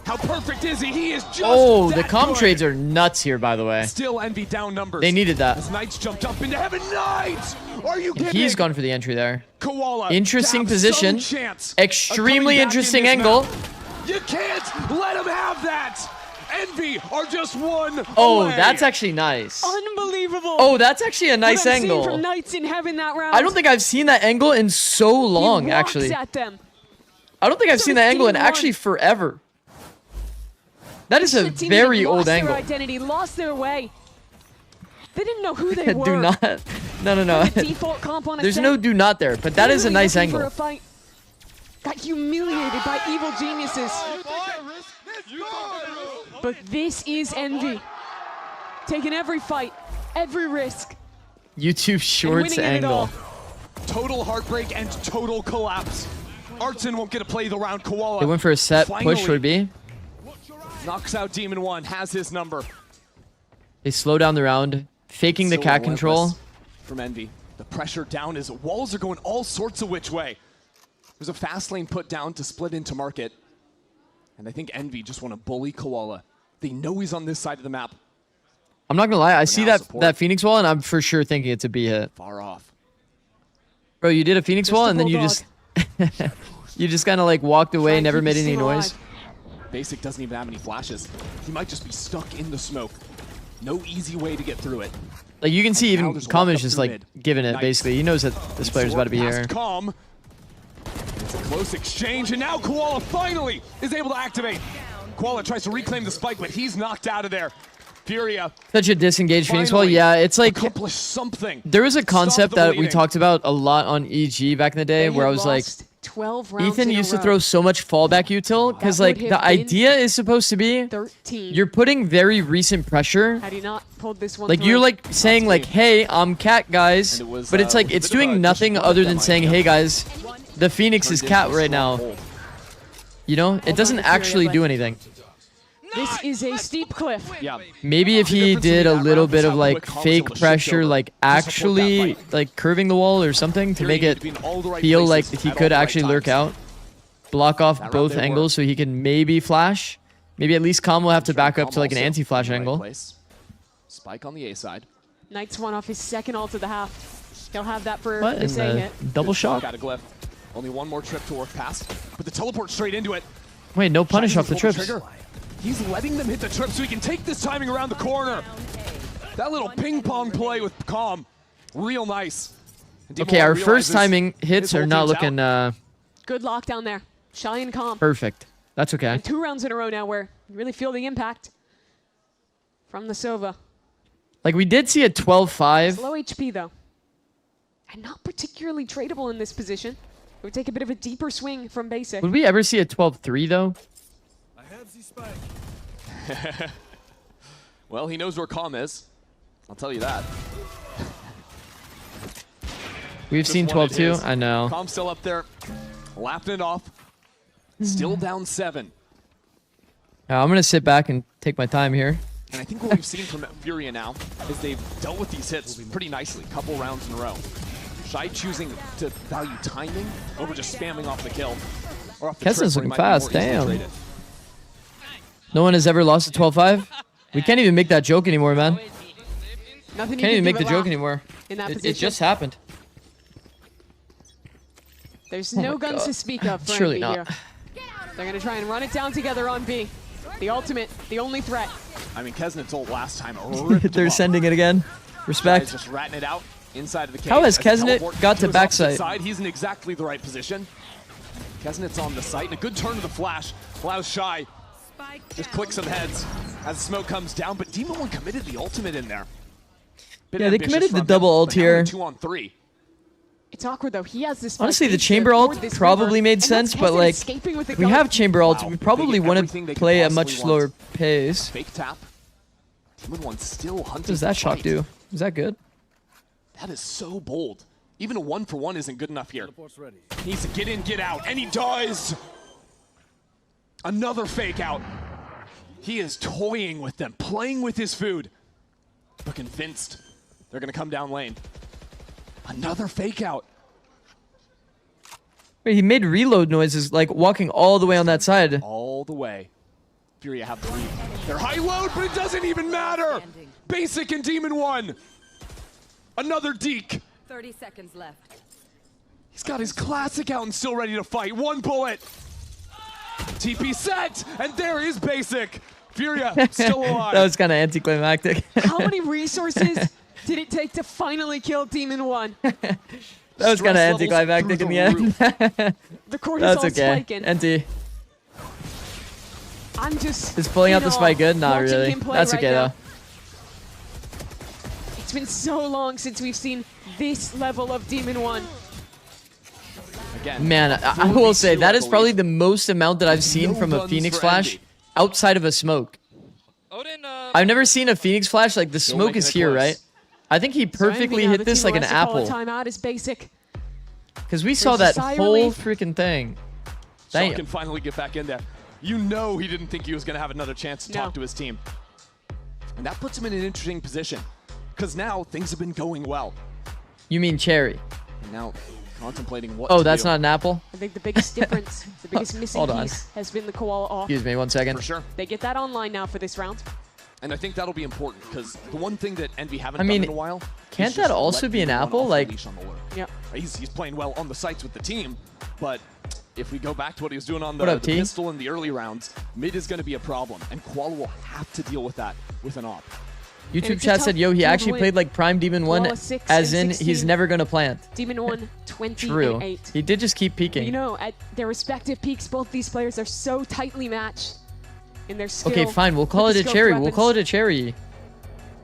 Speaker 20: How perfect is he? He is just
Speaker 3: Oh, the
Speaker 20: that
Speaker 3: comm
Speaker 20: good.
Speaker 3: trades are nuts here, by the way.
Speaker 20: Still Envy down numbers.
Speaker 3: They needed that.
Speaker 20: As Knights jumped up into heaven. Knights! Are you kidding?
Speaker 3: He's gone for the entry there.
Speaker 20: Koala.
Speaker 3: Interesting
Speaker 20: have
Speaker 3: position.
Speaker 20: some chance of
Speaker 3: Extremely
Speaker 20: coming back
Speaker 3: interesting
Speaker 20: in this
Speaker 3: angle.
Speaker 20: map. You can't let him have that. Envy are just 1
Speaker 3: Oh,
Speaker 20: away.
Speaker 3: that's actually nice.
Speaker 16: Unbelievable.
Speaker 3: Oh, that's actually a nice
Speaker 16: what I'm
Speaker 3: angle.
Speaker 16: seeing from Knights in heaven that round.
Speaker 3: I don't think I've seen that angle in so long,
Speaker 16: he walks
Speaker 3: actually.
Speaker 16: at them.
Speaker 3: I don't think I've
Speaker 16: So
Speaker 3: seen
Speaker 16: is
Speaker 3: that angle in
Speaker 16: Demon
Speaker 3: actually forever. That is a
Speaker 16: The team
Speaker 3: very
Speaker 16: that
Speaker 3: old
Speaker 16: lost
Speaker 3: angle.
Speaker 16: their identity, lost their way. They didn't know who they were.
Speaker 3: Do not No.
Speaker 16: The default comp on a
Speaker 3: There's
Speaker 16: 10.
Speaker 3: no do not there, but that is a
Speaker 16: Clearly
Speaker 3: nice
Speaker 16: looking for
Speaker 3: angle.
Speaker 16: a fight. Got humiliated by evil geniuses. But this is Envy. Taking every fight, every risk.
Speaker 3: YouTube Shorts angle.
Speaker 20: Total heartbreak and total collapse. Artson won't get to play the round. Koala.
Speaker 3: They went for a set
Speaker 20: finally
Speaker 3: push would be.
Speaker 20: knocks out Demon One, has his number.
Speaker 3: They slow down the round, faking the
Speaker 20: Still
Speaker 3: cat control.
Speaker 20: relentless from Envy. The pressure down as walls are going all sorts of which way. There's a fast lane put down to split into market. And I think Envy just want to bully Koala. They know he's on this side of the map.
Speaker 3: I'm not gonna lie, I see
Speaker 20: now,
Speaker 3: that Phoenix wall, and I'm for sure thinking it's a B hit.
Speaker 20: Far off.
Speaker 3: Bro, you did a Phoenix wall, and then you just you just kind of like walked away, never made any noise.
Speaker 20: Basic doesn't even have any flashes. He might just be stuck in the smoke. No easy way to get through it.
Speaker 3: Like you can see,
Speaker 20: now
Speaker 3: even
Speaker 20: there's
Speaker 3: Calm
Speaker 20: walk
Speaker 3: is
Speaker 20: up
Speaker 3: just
Speaker 20: through
Speaker 3: like
Speaker 20: mid.
Speaker 3: giving it.
Speaker 20: Nice.
Speaker 3: Basically, he knows that this player's about to be here.
Speaker 20: Past Calm. It's a close exchange, and now Koala finally is able to activate. Koala tries to reclaim the spike, but he's knocked out of there. Furia.
Speaker 3: Such a disengaged Phoenix wall.
Speaker 20: finally
Speaker 3: Yeah, it's like
Speaker 20: accomplish something.
Speaker 3: there was a concept
Speaker 20: the
Speaker 3: that we
Speaker 20: bleeding.
Speaker 3: talked about a lot on EG back in the day, where I was like,
Speaker 16: 12 rounds
Speaker 3: Ethan
Speaker 16: in a
Speaker 3: used to
Speaker 16: row.
Speaker 3: throw so much fallback util because
Speaker 16: would
Speaker 3: like
Speaker 16: have
Speaker 3: the
Speaker 16: been
Speaker 3: idea is supposed to be
Speaker 16: 13.
Speaker 3: you're putting very recent pressure.
Speaker 16: Had he not pulled this one
Speaker 3: Like
Speaker 16: through.
Speaker 3: you're like saying like, hey, I'm cat guys,
Speaker 20: And it was,
Speaker 3: but it's like
Speaker 20: was a
Speaker 3: it's
Speaker 20: bit of a
Speaker 3: doing nothing
Speaker 20: disappointment
Speaker 3: other than
Speaker 20: that
Speaker 3: saying,
Speaker 20: might
Speaker 3: hey guys, the Phoenix is
Speaker 20: turned
Speaker 3: cat
Speaker 20: into a
Speaker 3: right now.
Speaker 20: strong hold.
Speaker 3: You know, it doesn't actually do anything.
Speaker 16: This is a steep cliff.
Speaker 20: Yeah.
Speaker 3: Maybe if he did a little bit of like fake pressure, like actually like curving the wall or something to make it feel like he could actually lurk out, block off both angles so he can maybe flash. Maybe at least Calm will have to back up to like an anti-flash angle.
Speaker 20: Spike on the A side.
Speaker 16: Knight's one off his second ult of the half. He'll have that for
Speaker 3: What?
Speaker 16: this A
Speaker 3: And
Speaker 16: hit.
Speaker 3: double shot?
Speaker 20: Got a glyph. Only one more trip to work past, but the teleport straight into it.
Speaker 3: Wait, no punish
Speaker 20: Shiny
Speaker 3: off the
Speaker 20: pulled
Speaker 3: trips.
Speaker 20: trigger. He's letting them hit the trip so he can take this timing around the corner. That little ping pong play with Calm, real nice. And
Speaker 3: Okay,
Speaker 20: Demon
Speaker 3: our
Speaker 20: One
Speaker 3: first
Speaker 20: realizes
Speaker 3: timing hits
Speaker 20: his
Speaker 3: are
Speaker 20: whole
Speaker 3: not
Speaker 20: team's
Speaker 3: looking
Speaker 16: Good lockdown there. Shy and calm.
Speaker 3: perfect. That's okay.
Speaker 16: And 2 rounds in a row now where you really feel the impact from the Sova.
Speaker 3: Like we did see a 12-5.
Speaker 16: Low HP though. And not particularly tradable in this position. It would take a bit of a deeper swing from Basic.
Speaker 3: Would we ever see a 12-3 though?
Speaker 20: Well, he knows where Calm is. I'll tell you that.
Speaker 3: We've
Speaker 20: Just
Speaker 3: seen
Speaker 20: what it
Speaker 3: 12-2.
Speaker 20: is.
Speaker 3: I know.
Speaker 20: Calm still up there, lapping it off. Still down 7.
Speaker 3: I'm gonna sit back and take my time here.
Speaker 20: And I think what we've seen from Furia now is they've dealt with these hits pretty nicely, couple rounds in a row. Shy choosing to value timing over just spamming off the kill. Or off the
Speaker 3: Keston's
Speaker 20: trip where he
Speaker 3: looking
Speaker 20: might be
Speaker 3: fast,
Speaker 20: more easily
Speaker 3: damn.
Speaker 20: traded.
Speaker 3: No one has ever lost a 12-5. We can't even make that joke anymore, man.
Speaker 16: Nothing
Speaker 3: Can't even make the
Speaker 16: laugh
Speaker 3: joke anymore.
Speaker 16: in that
Speaker 3: It
Speaker 16: position.
Speaker 3: just happened.
Speaker 16: There's
Speaker 3: Oh
Speaker 16: no
Speaker 3: my
Speaker 16: guns
Speaker 3: God.
Speaker 16: to speak of for
Speaker 3: Surely
Speaker 16: Envy
Speaker 3: not.
Speaker 16: here. They're going to try and run it down together on B. The ultimate, the only threat.
Speaker 20: I mean, Kesnet's ult last time ripped
Speaker 3: They're
Speaker 20: him up.
Speaker 3: sending it again.
Speaker 20: Shy's
Speaker 3: Respect.
Speaker 20: just ratting it out inside of the cage.
Speaker 3: How has
Speaker 20: As the
Speaker 3: Kesnet
Speaker 20: teleport
Speaker 3: got to
Speaker 20: his opposite
Speaker 3: backside?
Speaker 20: side, he's in exactly the right position. Kesnet's on the site, and a good turn to the flash allows Shy. Just click some heads as the smoke comes down, but Demon One committed the ultimate in there. Bit
Speaker 3: Yeah, they
Speaker 20: ambitious
Speaker 3: committed the
Speaker 20: from
Speaker 3: double
Speaker 20: him,
Speaker 3: ult
Speaker 20: but now they're
Speaker 3: here.
Speaker 20: 2-on-3.
Speaker 16: It's awkward though. He has this.
Speaker 3: Honestly, the
Speaker 16: fight
Speaker 3: chamber
Speaker 16: to
Speaker 3: ult
Speaker 16: board this
Speaker 3: probably
Speaker 16: river,
Speaker 3: made
Speaker 16: and
Speaker 3: sense,
Speaker 16: that's
Speaker 3: but
Speaker 16: Kesnet
Speaker 3: like
Speaker 16: escaping with the
Speaker 3: we
Speaker 16: gun.
Speaker 3: have chamber ults.
Speaker 20: Wow.
Speaker 3: We probably
Speaker 20: They get
Speaker 3: want
Speaker 20: everything
Speaker 3: to
Speaker 20: they could
Speaker 3: play at a
Speaker 20: possibly
Speaker 3: much
Speaker 20: want.
Speaker 3: slower pace.
Speaker 20: Fake tap. Demon One still hunting.
Speaker 3: What does that
Speaker 20: the
Speaker 3: shot
Speaker 20: fight.
Speaker 3: do? Is that good?
Speaker 20: That is so bold. Even a 1-for-1 isn't good enough here. He needs to get in, get out, and he does! Another fake out. He is toying with them, playing with his food. But convinced they're gonna come down lane. Another fake out.
Speaker 3: Wait, he made reload noises like walking all the way on that side.
Speaker 20: All the way. Furia have the lead. They're high load, but it doesn't even matter! Basic and Demon One. Another deke.
Speaker 9: 30 seconds left.
Speaker 20: He's got his classic out and still ready to fight. One bullet. TP set, and there is Basic. Furia still alive.
Speaker 3: That was kind of anticlimactic.
Speaker 16: How many resources did it take to finally kill Demon One?
Speaker 3: That was kind of anticlimactic in the end.
Speaker 16: The cortisol
Speaker 3: That's okay.
Speaker 16: spiking.
Speaker 3: NT.
Speaker 16: I'm just.
Speaker 3: Is pulling out
Speaker 16: in
Speaker 3: the spike
Speaker 16: awe
Speaker 3: good? Not
Speaker 16: watching
Speaker 3: really.
Speaker 16: him play
Speaker 3: That's
Speaker 16: right
Speaker 3: okay
Speaker 16: now.
Speaker 3: though.
Speaker 16: It's been so long since we've seen this level of Demon 1.
Speaker 20: Again,
Speaker 3: Man, I will say that is probably the most amount that I've seen from a
Speaker 20: guns
Speaker 3: Phoenix
Speaker 20: for
Speaker 3: Flash
Speaker 20: Envy.
Speaker 3: outside of a smoke. I've never seen a Phoenix Flash like the smoke
Speaker 20: making
Speaker 3: is
Speaker 20: it
Speaker 3: here,
Speaker 20: close.
Speaker 3: right? I think he perfectly
Speaker 16: So Envy now,
Speaker 3: hit
Speaker 16: the
Speaker 3: this
Speaker 16: team
Speaker 3: like an
Speaker 16: who has to call a
Speaker 3: apple.
Speaker 16: Timeout is basic.
Speaker 3: Because we saw
Speaker 16: There's a
Speaker 3: that
Speaker 16: sigh of
Speaker 3: whole
Speaker 16: relief.
Speaker 3: freaking thing.
Speaker 20: Shaw
Speaker 3: Damn.
Speaker 20: can finally get back in there. You know he didn't think he was going to have another chance to
Speaker 16: No.
Speaker 20: talk to his team. And that puts him in an interesting position. Because now things have been going well.
Speaker 3: You mean cherry?
Speaker 20: And now contemplating what
Speaker 3: Oh,
Speaker 20: to
Speaker 3: that's
Speaker 20: do.
Speaker 3: not an apple?
Speaker 16: I think the biggest difference, the biggest missing
Speaker 3: Hold on.
Speaker 16: piece has been the Koala off.
Speaker 3: Excuse me, 1 second.
Speaker 20: For sure.
Speaker 16: They get that online now for this round.
Speaker 20: And I think that'll be important because the one thing that Envy haven't
Speaker 3: I mean,
Speaker 20: done in a while.
Speaker 3: can't
Speaker 20: is
Speaker 3: that
Speaker 20: just
Speaker 3: also
Speaker 20: let
Speaker 3: be an
Speaker 20: Demon 1
Speaker 3: apple?
Speaker 20: off the
Speaker 3: Like-
Speaker 20: leash on the lure.
Speaker 16: Yeah.
Speaker 20: He's playing well on the sights with the team, but if we go back to what he was doing on the,
Speaker 3: What up,
Speaker 20: the
Speaker 3: T?
Speaker 20: pistol in the early rounds, mid is going to be a problem, and Koala will have to deal with that with an op.
Speaker 3: YouTube
Speaker 16: it's a
Speaker 3: chat
Speaker 16: tough
Speaker 3: said, yo, he
Speaker 16: team to
Speaker 3: actually
Speaker 16: win.
Speaker 3: played like Prime Demon 1,
Speaker 16: Koala 6
Speaker 3: as
Speaker 16: and
Speaker 3: in
Speaker 16: 16.
Speaker 3: he's never going to plant.
Speaker 16: Demon 1, 20
Speaker 3: True.
Speaker 16: and 8.
Speaker 3: He did just keep peeking.
Speaker 16: You know, at their respective peaks, both these players are so tightly matched in their skill.
Speaker 3: Okay, fine. We'll call
Speaker 16: with
Speaker 3: it
Speaker 16: the
Speaker 3: a
Speaker 16: scoped
Speaker 3: cherry. We'll
Speaker 16: weapons.
Speaker 3: call it a cherry.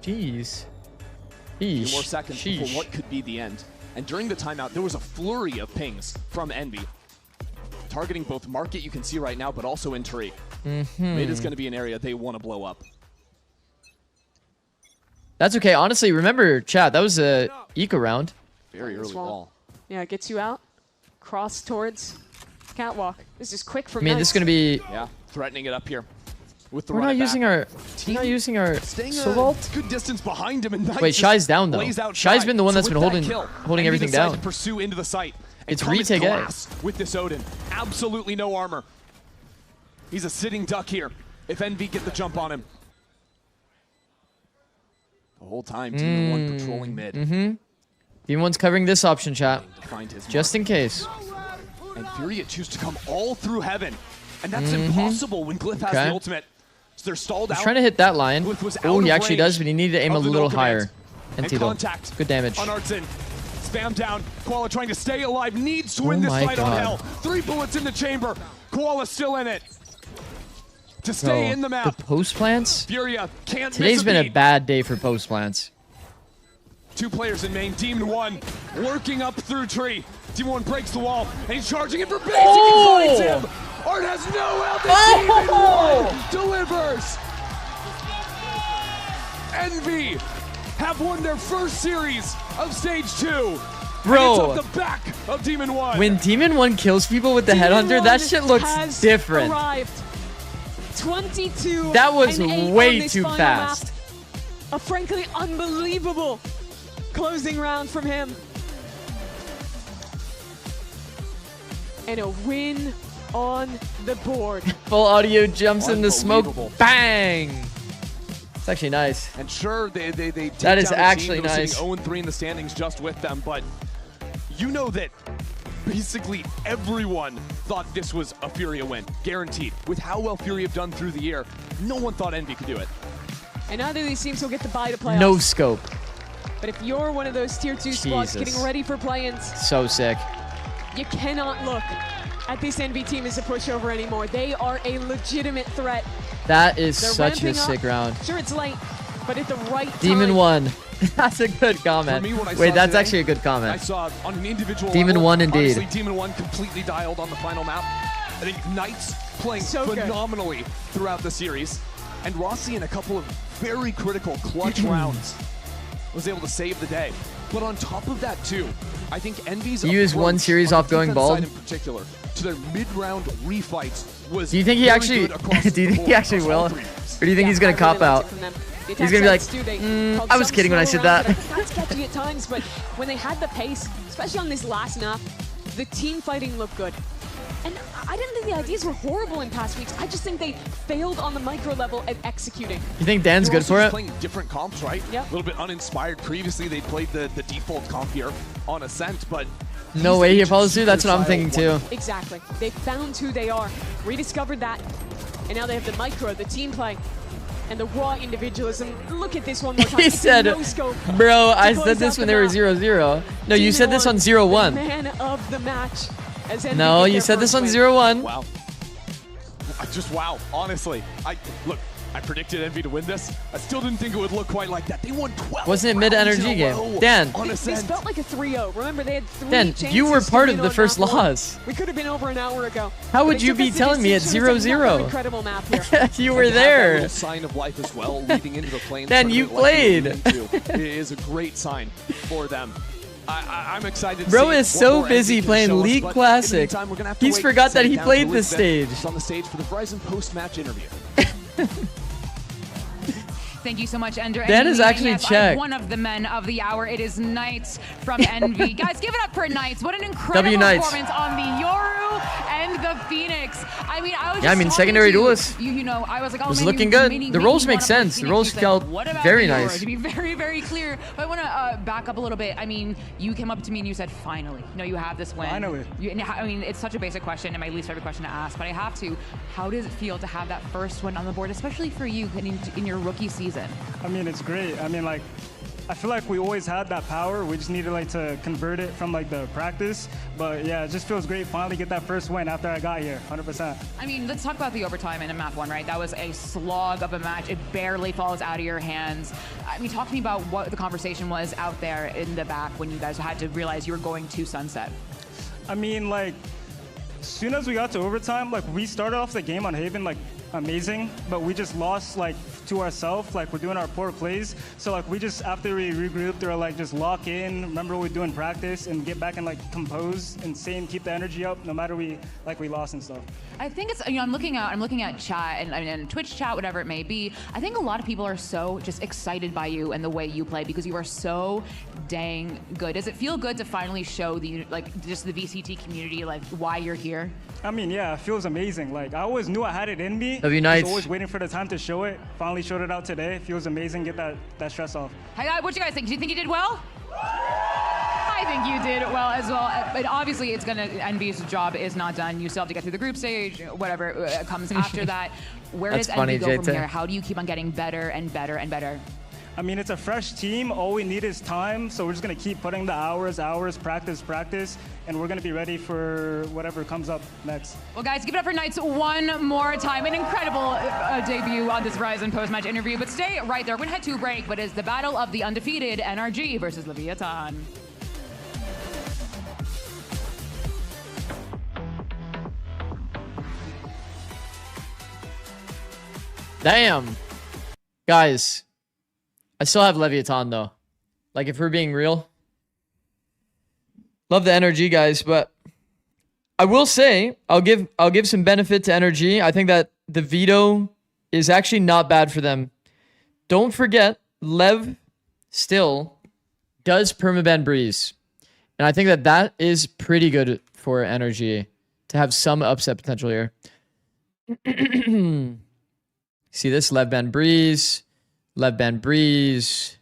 Speaker 3: Jeez.
Speaker 20: A few
Speaker 3: Sheesh.
Speaker 20: more seconds
Speaker 3: Sheesh.
Speaker 20: before what could be the end. And during the timeout, there was a flurry of pings from Envy. Targeting both Market, you can see right now, but also in Tree. Mid is going to be an area they want to blow up.
Speaker 3: That's okay. Honestly, remember, chat, that was a eco round.
Speaker 20: Very early
Speaker 16: Swamp.
Speaker 20: ball.
Speaker 16: Yeah, it gets you out. Cross towards Catwalk. This is quick
Speaker 3: I
Speaker 16: from
Speaker 3: mean,
Speaker 16: Nice.
Speaker 3: this is going to be...
Speaker 20: Yeah, threatening it up here. With the
Speaker 3: We're
Speaker 20: run
Speaker 3: not
Speaker 20: it
Speaker 3: using
Speaker 20: back.
Speaker 3: our... We're not using our
Speaker 20: Staying
Speaker 3: soul
Speaker 20: a
Speaker 3: vault?
Speaker 20: good distance behind him, and Nice
Speaker 3: Wait,
Speaker 20: just
Speaker 3: Shy's down, though.
Speaker 20: lays out
Speaker 3: Shy's
Speaker 20: Shy.
Speaker 3: been the one
Speaker 20: So
Speaker 3: that's
Speaker 20: with
Speaker 3: been
Speaker 20: that
Speaker 3: holding
Speaker 20: kill,
Speaker 3: holding
Speaker 20: Envy
Speaker 3: everything
Speaker 20: decide
Speaker 3: down.
Speaker 20: to pursue into the site. And
Speaker 3: It's
Speaker 20: come in
Speaker 3: retake A.
Speaker 20: glass with this Odin. Absolutely no armor. He's a sitting duck here. If Envy get the jump on him. The whole time, Demon 1 patrolling mid.
Speaker 3: Demon 1's covering this option, chat.
Speaker 20: To find his
Speaker 3: Just
Speaker 20: mark.
Speaker 3: in case.
Speaker 20: And Furia choose to come all through heaven. And that's impossible when Glyph has
Speaker 3: Okay.
Speaker 20: the ultimate. So they're stalled
Speaker 3: He's
Speaker 20: out.
Speaker 3: trying to hit that line.
Speaker 20: Glyph was
Speaker 3: Oh,
Speaker 20: out
Speaker 3: he
Speaker 20: of
Speaker 3: actually
Speaker 20: range
Speaker 3: does, but he needed to aim a
Speaker 20: of the
Speaker 3: little
Speaker 20: null command.
Speaker 3: higher.
Speaker 20: And
Speaker 3: Tito.
Speaker 20: contact
Speaker 3: Good damage.
Speaker 20: on Artson. Spam down. Koala trying to stay alive. Needs to win
Speaker 3: Oh
Speaker 20: this
Speaker 3: my
Speaker 20: fight on
Speaker 3: God.
Speaker 20: hell. 3 bullets in the chamber. Koala still in it. To stay
Speaker 3: Bro,
Speaker 20: in the map.
Speaker 3: The post plants?
Speaker 20: Furia can't
Speaker 3: Today's
Speaker 20: miss a
Speaker 3: been a
Speaker 20: beat.
Speaker 3: bad day for post plants.
Speaker 20: 2 players in main. Demon 1 working up through tree. Demon 1 breaks the wall and he's charging it for base.
Speaker 3: Oh!
Speaker 20: He finds him. Art has no help. And
Speaker 3: Oh!
Speaker 20: Demon 1 delivers. Envy have won their first series of stage 2.
Speaker 3: Bro.
Speaker 20: And it's off the back of Demon 1.
Speaker 3: When Demon 1 kills people with the
Speaker 16: Demon
Speaker 3: headhunter, that
Speaker 16: 1
Speaker 3: shit looks
Speaker 16: has
Speaker 3: different.
Speaker 16: Arrived. 22.
Speaker 3: That was
Speaker 16: and 8
Speaker 3: way
Speaker 16: on this
Speaker 3: too
Speaker 16: final
Speaker 3: fast.
Speaker 16: map. A frankly unbelievable closing round from him. And a win on the board.
Speaker 3: Full audio jumps in the smoke.
Speaker 20: Unbelievable.
Speaker 3: Bang! It's actually nice.
Speaker 20: And sure, they take
Speaker 3: That is
Speaker 20: down a
Speaker 3: actually
Speaker 20: team that was
Speaker 3: nice.
Speaker 20: sitting 0-3 in the standings just with them, but you know that basically everyone thought this was a Furia win, guaranteed. With how well Furia have done through the year, no one thought Envy could do it.
Speaker 16: And neither of these teams will get the bye to playoffs.
Speaker 3: No scope.
Speaker 16: But if you're one of those tier 2 squads
Speaker 3: Jesus.
Speaker 16: getting ready for play-ins,
Speaker 3: So sick.
Speaker 16: you cannot look at this Envy team as a pushover anymore. They are a legitimate threat.
Speaker 3: That is
Speaker 16: They're
Speaker 3: such a
Speaker 16: ramping up.
Speaker 3: sick round.
Speaker 16: Sure, it's late, but at the right
Speaker 3: Demon
Speaker 16: time.
Speaker 3: 1. That's a good comment.
Speaker 20: For me, what I
Speaker 3: Wait,
Speaker 20: saw
Speaker 3: that's
Speaker 20: today,
Speaker 3: actually a good
Speaker 20: I
Speaker 3: comment.
Speaker 20: saw on an individual
Speaker 3: Demon
Speaker 20: level,
Speaker 3: 1 indeed.
Speaker 20: Honestly, Demon 1 completely dialed on the final map. I think Knights playing
Speaker 16: So good.
Speaker 20: phenomenally throughout the series. And Rossi in a couple of very critical clutch rounds was able to save the day. But on top of that too, I think Envy's
Speaker 3: He used one
Speaker 20: approach
Speaker 3: series
Speaker 20: on
Speaker 3: off
Speaker 20: the
Speaker 3: going
Speaker 20: defense
Speaker 3: bald.
Speaker 20: side in particular to their mid-round refights was
Speaker 3: Do you think he
Speaker 20: very
Speaker 3: actually?
Speaker 20: good across
Speaker 3: Do
Speaker 20: the
Speaker 3: you think he
Speaker 20: board,
Speaker 3: actually
Speaker 20: across all
Speaker 3: will?
Speaker 20: 3 maps.
Speaker 3: Or do you think he's gonna
Speaker 16: I
Speaker 3: cop
Speaker 16: really liked
Speaker 3: out?
Speaker 16: it from them. The
Speaker 3: He's gonna be
Speaker 16: attack
Speaker 3: like,
Speaker 16: sides do, they called
Speaker 3: I was
Speaker 16: some
Speaker 3: kidding when I
Speaker 16: slower
Speaker 3: said
Speaker 16: rounds,
Speaker 3: that.
Speaker 16: but I think that's catchy at times, but when they had the pace, especially on this last map, the team fighting looked good. And I didn't think the ideas were horrible in past weeks. I just think they failed on the micro level at executing.
Speaker 3: You think Dan's
Speaker 20: They're
Speaker 3: good
Speaker 20: also
Speaker 3: for
Speaker 20: just
Speaker 3: it?
Speaker 20: playing different comps, right?
Speaker 16: Yep.
Speaker 20: A little bit uninspired. Previously, they played the default comp here on Ascent, but
Speaker 3: No way he follows through. That's what I'm thinking too.
Speaker 16: Exactly. They found who they are, rediscovered that, and now they have the micro, the team play, and the raw individualism. Look at this one more time.
Speaker 3: He
Speaker 16: It's a
Speaker 3: said,
Speaker 16: no-scope
Speaker 3: bro,
Speaker 16: to
Speaker 3: I
Speaker 16: close
Speaker 3: said this
Speaker 16: out
Speaker 3: when
Speaker 16: the
Speaker 3: they were
Speaker 16: map.
Speaker 3: 0-0. No, you
Speaker 16: Demon
Speaker 3: said this on
Speaker 16: 1,
Speaker 3: 0-1.
Speaker 16: the man of the match. As Envy
Speaker 3: No,
Speaker 16: get
Speaker 3: you
Speaker 16: their
Speaker 3: said this
Speaker 16: first
Speaker 3: on
Speaker 16: win.
Speaker 3: 0-1.
Speaker 20: Wow. Just wow. Honestly, look.
Speaker 8: I predicted Envy to win this. I still didn't think it would look quite like that. They won 12.
Speaker 3: Wasn't it mid NRG game? Dan.
Speaker 16: This felt like a 3-0. Remember, they had 3
Speaker 3: Dan,
Speaker 16: chances
Speaker 3: you were part
Speaker 16: to
Speaker 3: of
Speaker 16: win
Speaker 3: the
Speaker 16: on
Speaker 3: first
Speaker 16: map 1.
Speaker 3: loss.
Speaker 16: We could have been over an hour ago.
Speaker 3: How would
Speaker 16: But it
Speaker 3: you
Speaker 16: took
Speaker 3: be
Speaker 16: us the
Speaker 3: telling me at
Speaker 16: distinction. It's
Speaker 3: 0-0?
Speaker 16: another incredible map here.
Speaker 3: You were
Speaker 8: And to have that
Speaker 3: there.
Speaker 8: little sign of life as well, leading into the playing
Speaker 3: Dan, you
Speaker 8: tournament like
Speaker 3: played.
Speaker 8: you alluded to. It is a great sign for them. I'm excited to
Speaker 3: Bro
Speaker 8: see
Speaker 3: is
Speaker 8: what
Speaker 3: so
Speaker 8: more
Speaker 3: busy
Speaker 8: Envy can
Speaker 3: playing
Speaker 8: show us,
Speaker 3: League
Speaker 8: but in the
Speaker 3: Classic.
Speaker 8: meantime, we're gonna have to
Speaker 3: He's
Speaker 8: wait,
Speaker 3: forgot that
Speaker 8: sit
Speaker 3: he
Speaker 8: down
Speaker 3: played
Speaker 8: to
Speaker 3: this
Speaker 8: Elizabeth.
Speaker 3: stage.
Speaker 8: It's on the stage for the Verizon post-match interview.
Speaker 18: Thank you so much, Ender.
Speaker 3: Dan is actually
Speaker 18: yes,
Speaker 3: checked.
Speaker 18: One of the men of the hour. It is Knights from Envy. Guys, give it up for Knights. What an incredible
Speaker 3: Knights.
Speaker 18: performance on the Yoru and the Phoenix. I mean, I was
Speaker 3: Yeah, I
Speaker 18: just
Speaker 3: mean,
Speaker 18: talking
Speaker 3: secondary
Speaker 18: to
Speaker 3: duelists.
Speaker 18: You know, I was like, oh,
Speaker 3: was
Speaker 18: man,
Speaker 3: looking
Speaker 18: you
Speaker 3: good.
Speaker 18: made
Speaker 3: The
Speaker 18: me
Speaker 3: roles
Speaker 18: want
Speaker 3: make
Speaker 18: to play
Speaker 3: sense. The
Speaker 18: Phoenix.
Speaker 3: roles
Speaker 18: You said,
Speaker 3: felt
Speaker 18: what about
Speaker 3: very
Speaker 18: the Yoru?
Speaker 3: nice.
Speaker 18: To be very, very clear, but I want to back up a little bit. I mean, you came up to me and you said, finally. You know, you have this win.
Speaker 14: Finally.
Speaker 18: I mean, it's such a basic question and my least favorite question to ask, but I have to. How does it feel to have that first win on the board, especially for you in your rookie season?
Speaker 14: I mean, it's great. I mean, like, I feel like we always had that power. We just needed like to convert it from like the practice. But yeah, it just feels great finally get that first win after I got here, 100%.
Speaker 18: I mean, let's talk about the overtime in map 1, right? That was a slog of a match. It barely falls out of your hands. I mean, talk to me about what the conversation was out there in the back when you guys had to realize you were going to Sunset.
Speaker 14: I mean, like, as soon as we got to overtime, like, we started off the game on Haven, like, amazing, but we just lost, like, to ourselves. Like, we're doing our poor plays. So, like, we just, after we regrouped, they were like, just lock in, remember what we do in practice, and get back and, like, compose and keep the energy up, no matter we lost and stuff.
Speaker 18: I think it's, you know, I'm looking at chat and Twitch chat, whatever it may be. I think a lot of people are so just excited by you and the way you play because you are so dang good. Does it feel good to finally show the, like, just the VCT community, like, why you're here?
Speaker 14: I mean, yeah, it feels amazing. Like, I always knew I had it in me.
Speaker 3: Love you, Knights.
Speaker 14: I was always waiting for the time to show it. Finally showed it out today. It feels amazing. Get that stress off.
Speaker 18: Hey, what do you guys think? Do you think you did well? I think you did well as well. But obviously, Envy's job is not done. You still have to get through the group stage, whatever comes after that. Where does Envy go from here? How do you keep on getting better and better and better?
Speaker 14: I mean, it's a fresh team. All we need is time. So we're just going to keep putting the hours, practice, and we're going to be ready for whatever comes up next.
Speaker 18: Well, guys, give it up for Knights one more time. An incredible debut on this Verizon post-match interview. But stay right there. We're going to head to a break, but it's the battle of the undefeated NRG versus Leviathan.
Speaker 3: Damn. Guys, I still have Leviathan though. Like, if we're being real. Love the NRG guys, but I will say I'll give some benefit to NRG. I think that the veto is actually not bad for them. Don't forget, LEV still does permaban Breeze. And I think that that is pretty good for NRG to have some upset potential here. See this? LEV ban Breeze, LEV ban Breeze,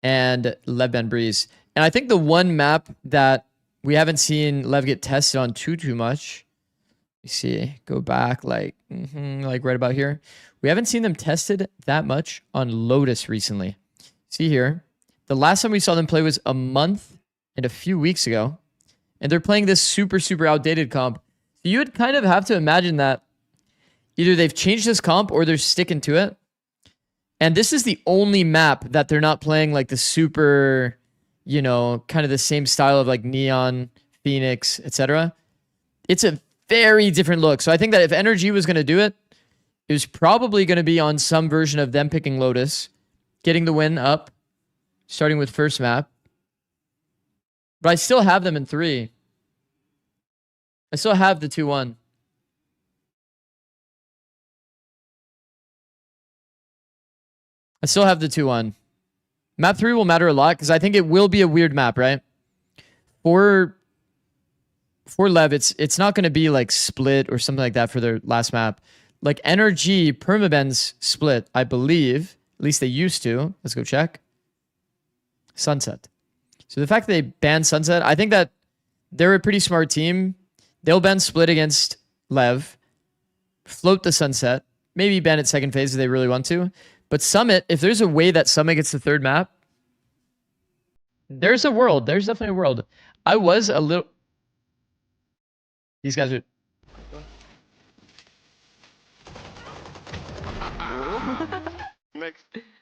Speaker 3: and LEV ban Breeze. And I think the one map that we haven't seen LEV get tested on too much. You see, go back like right about here. We haven't seen them tested that much on Lotus recently. See here, the last time we saw them play was a month and a few weeks ago, and they're playing this super outdated comp. So you would kind of have to imagine that either they've changed this comp or they're sticking to it. And this is the only map that they're not playing like the super, you know, kind of the same style of like Neon, Phoenix, etc. It's a very different look. So I think that if NRG was going to do it, it was probably going to be on some version of them picking Lotus, getting the win up, starting with first map. But I still have them in 3. I still have the 2-1. I still have the 2-1. Map 3 will matter a lot because I think it will be a weird map, right? For LEV, it's not going to be like split or something like that for their last map. Like NRG permaban's split, I believe. At least they used to. Let's go check. Sunset. So the fact that they banned Sunset, I think that they're a pretty smart team. They'll ban split against LEV. Float the Sunset. Maybe ban it second phase if they really want to. But Summit, if there's a way that Summit gets the third map, there's a world. There's definitely a world. I was a little... These guys are...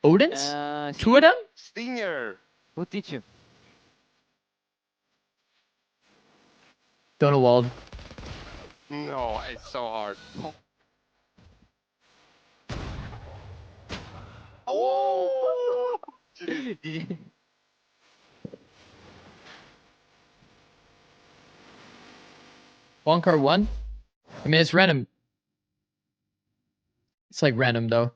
Speaker 3: Odin's? Two of them?
Speaker 17: Stinger.
Speaker 21: Who teach you?
Speaker 3: Donald.
Speaker 17: No, it's so hard. Oh!
Speaker 3: Bonkar 1? I mean, it's random. It's like random, though.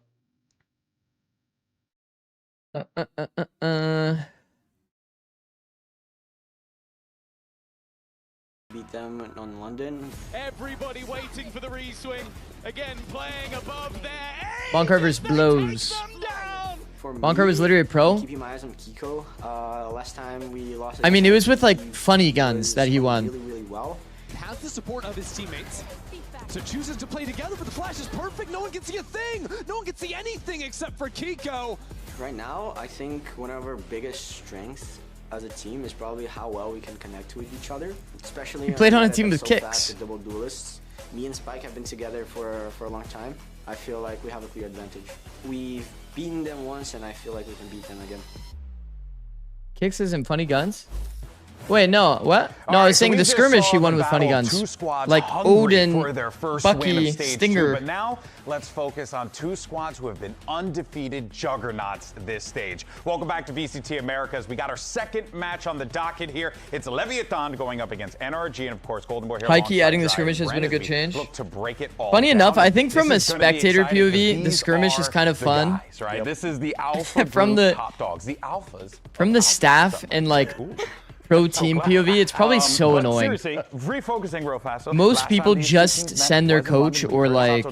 Speaker 23: Beat them on London.
Speaker 24: Everybody waiting for the re-swing. Again, playing above there.
Speaker 3: Bonkar vs. Blows. Bonkar was literally a pro.
Speaker 23: Keeping my eyes on Kiko. Last time we lost.
Speaker 3: I mean, it was with like funny guns that he won.
Speaker 23: Really well.
Speaker 25: Has the support of his teammates. So chooses to play together, but the flash is perfect. No one can see a thing. No one can see anything except for Kiko.
Speaker 23: Right now, I think one of our biggest strengths as a team is probably how well we can connect with each other, especially.
Speaker 3: He played on a team with Kicks.
Speaker 23: Fast, double duelists. Me and Spike have been together for a long time. I feel like we have a clear advantage. We've beaten them once, and I feel like we can beat them again.
Speaker 3: Kicks isn't funny guns? Wait, no, what? No, I was saying the skirmish he won with funny guns. Like Odin, Bucky, Stinger.
Speaker 22: But now, let's focus on two squads who have been undefeated juggernauts this stage. Welcome back to VCT Americas. We got our second match on the docket here. It's Leviathan going up against NRG, and of course, Golden Boy here.
Speaker 3: Pikey adding the skirmish has been a good change.
Speaker 22: Look to break it all
Speaker 3: Funny
Speaker 22: down.
Speaker 3: enough, I think from a spectator POV, the skirmish is kind of fun.
Speaker 22: Guys, right? This is the alpha
Speaker 3: from the
Speaker 22: top dogs, the alphas.
Speaker 3: From the staff and like pro team POV, it's probably so annoying.
Speaker 22: Seriously, refocusing real fast.
Speaker 3: Most people just send their coach or like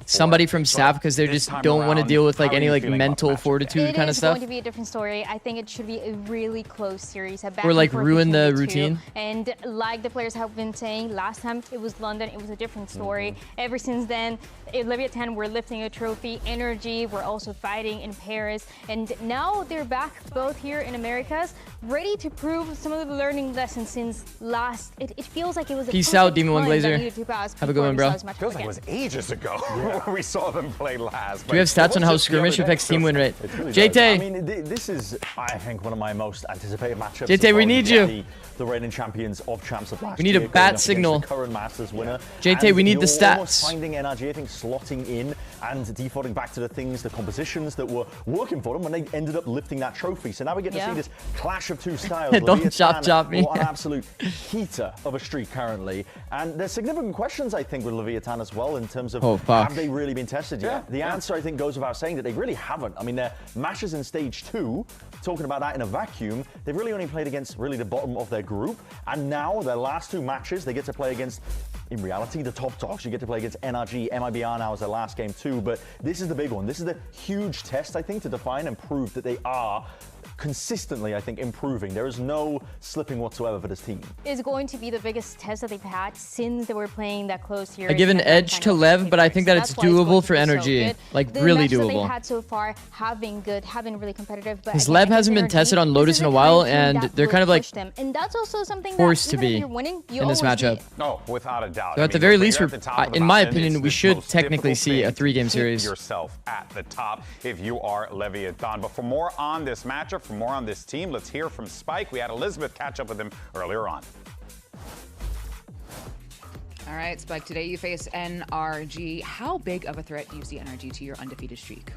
Speaker 3: somebody from staff because they just don't want to deal with like any like mental fortitude kind of stuff.
Speaker 2: It is going to be a different story. I think it should be a really close series.
Speaker 3: Or like ruin the routine.
Speaker 2: And like the players have been saying, last time it was London, it was a different story. Ever since then, Leviathan were lifting a trophy. NRG were also fighting in Paris. And now they're back both here in Americas, ready to prove some of the learning lessons since last. It feels like it was a
Speaker 3: Peace out, Demon One Glazer.
Speaker 22: Have
Speaker 3: a good one, bro.
Speaker 22: Feels like it was ages ago where we saw them play last.
Speaker 3: Do we have stats on how skirmish affects team win rate? JT!
Speaker 1: I mean, this is, I think, one of my most anticipated matchups.
Speaker 3: JT, we need you.
Speaker 1: The reigning champions of champs of last
Speaker 3: year. We need a bat signal.
Speaker 1: The current Masters winner.
Speaker 3: JT, we need the stats.
Speaker 1: Almost finding NRG, I think, slotting in and defaulting back to the things, the compositions that were working for them when they ended up lifting that trophy. So now we get to see this clash of two styles.
Speaker 3: Don't chop me.
Speaker 1: An absolute heater of a streak currently. And there's significant questions, I think, with Leviathan as well in terms of have they really been tested yet? The answer, I think, goes without saying that they really haven't. I mean, their matches in stage 2, talking about that in a vacuum, they've really only played against really the bottom of their group. And now their last 2 matches, they get to play against, in reality, the top dogs. You get to play against NRG, MIBR now as their last game too. But this is the big one. This is the huge test, I think, to define and prove that they are consistently, I think, improving. There is no slipping whatsoever for this team.
Speaker 2: It's going to be the biggest test that they've had since they were playing that close here.
Speaker 3: I give an edge to LEV, but I think that it's doable for NRG. Like, really doable. The matches they've
Speaker 2: had so far have been good, have been really competitive.
Speaker 3: Because LEV hasn't been tested on Lotus in a while, and they're kind of like
Speaker 2: and that's also something
Speaker 3: forced to
Speaker 2: that,
Speaker 3: be
Speaker 2: if you're winning, you
Speaker 3: in this matchup.
Speaker 22: No, without a doubt.
Speaker 3: So at the very least, in my opinion, we should technically see a 3-game series.
Speaker 22: Yourself at the top if you are Leviathan. But for more on this matchup, for more on this team, let's hear from Spike. We had Elizabeth catch up with him earlier on.
Speaker 18: All right, Spike, today you face NRG. How big of a threat do you see NRG to your undefeated streak?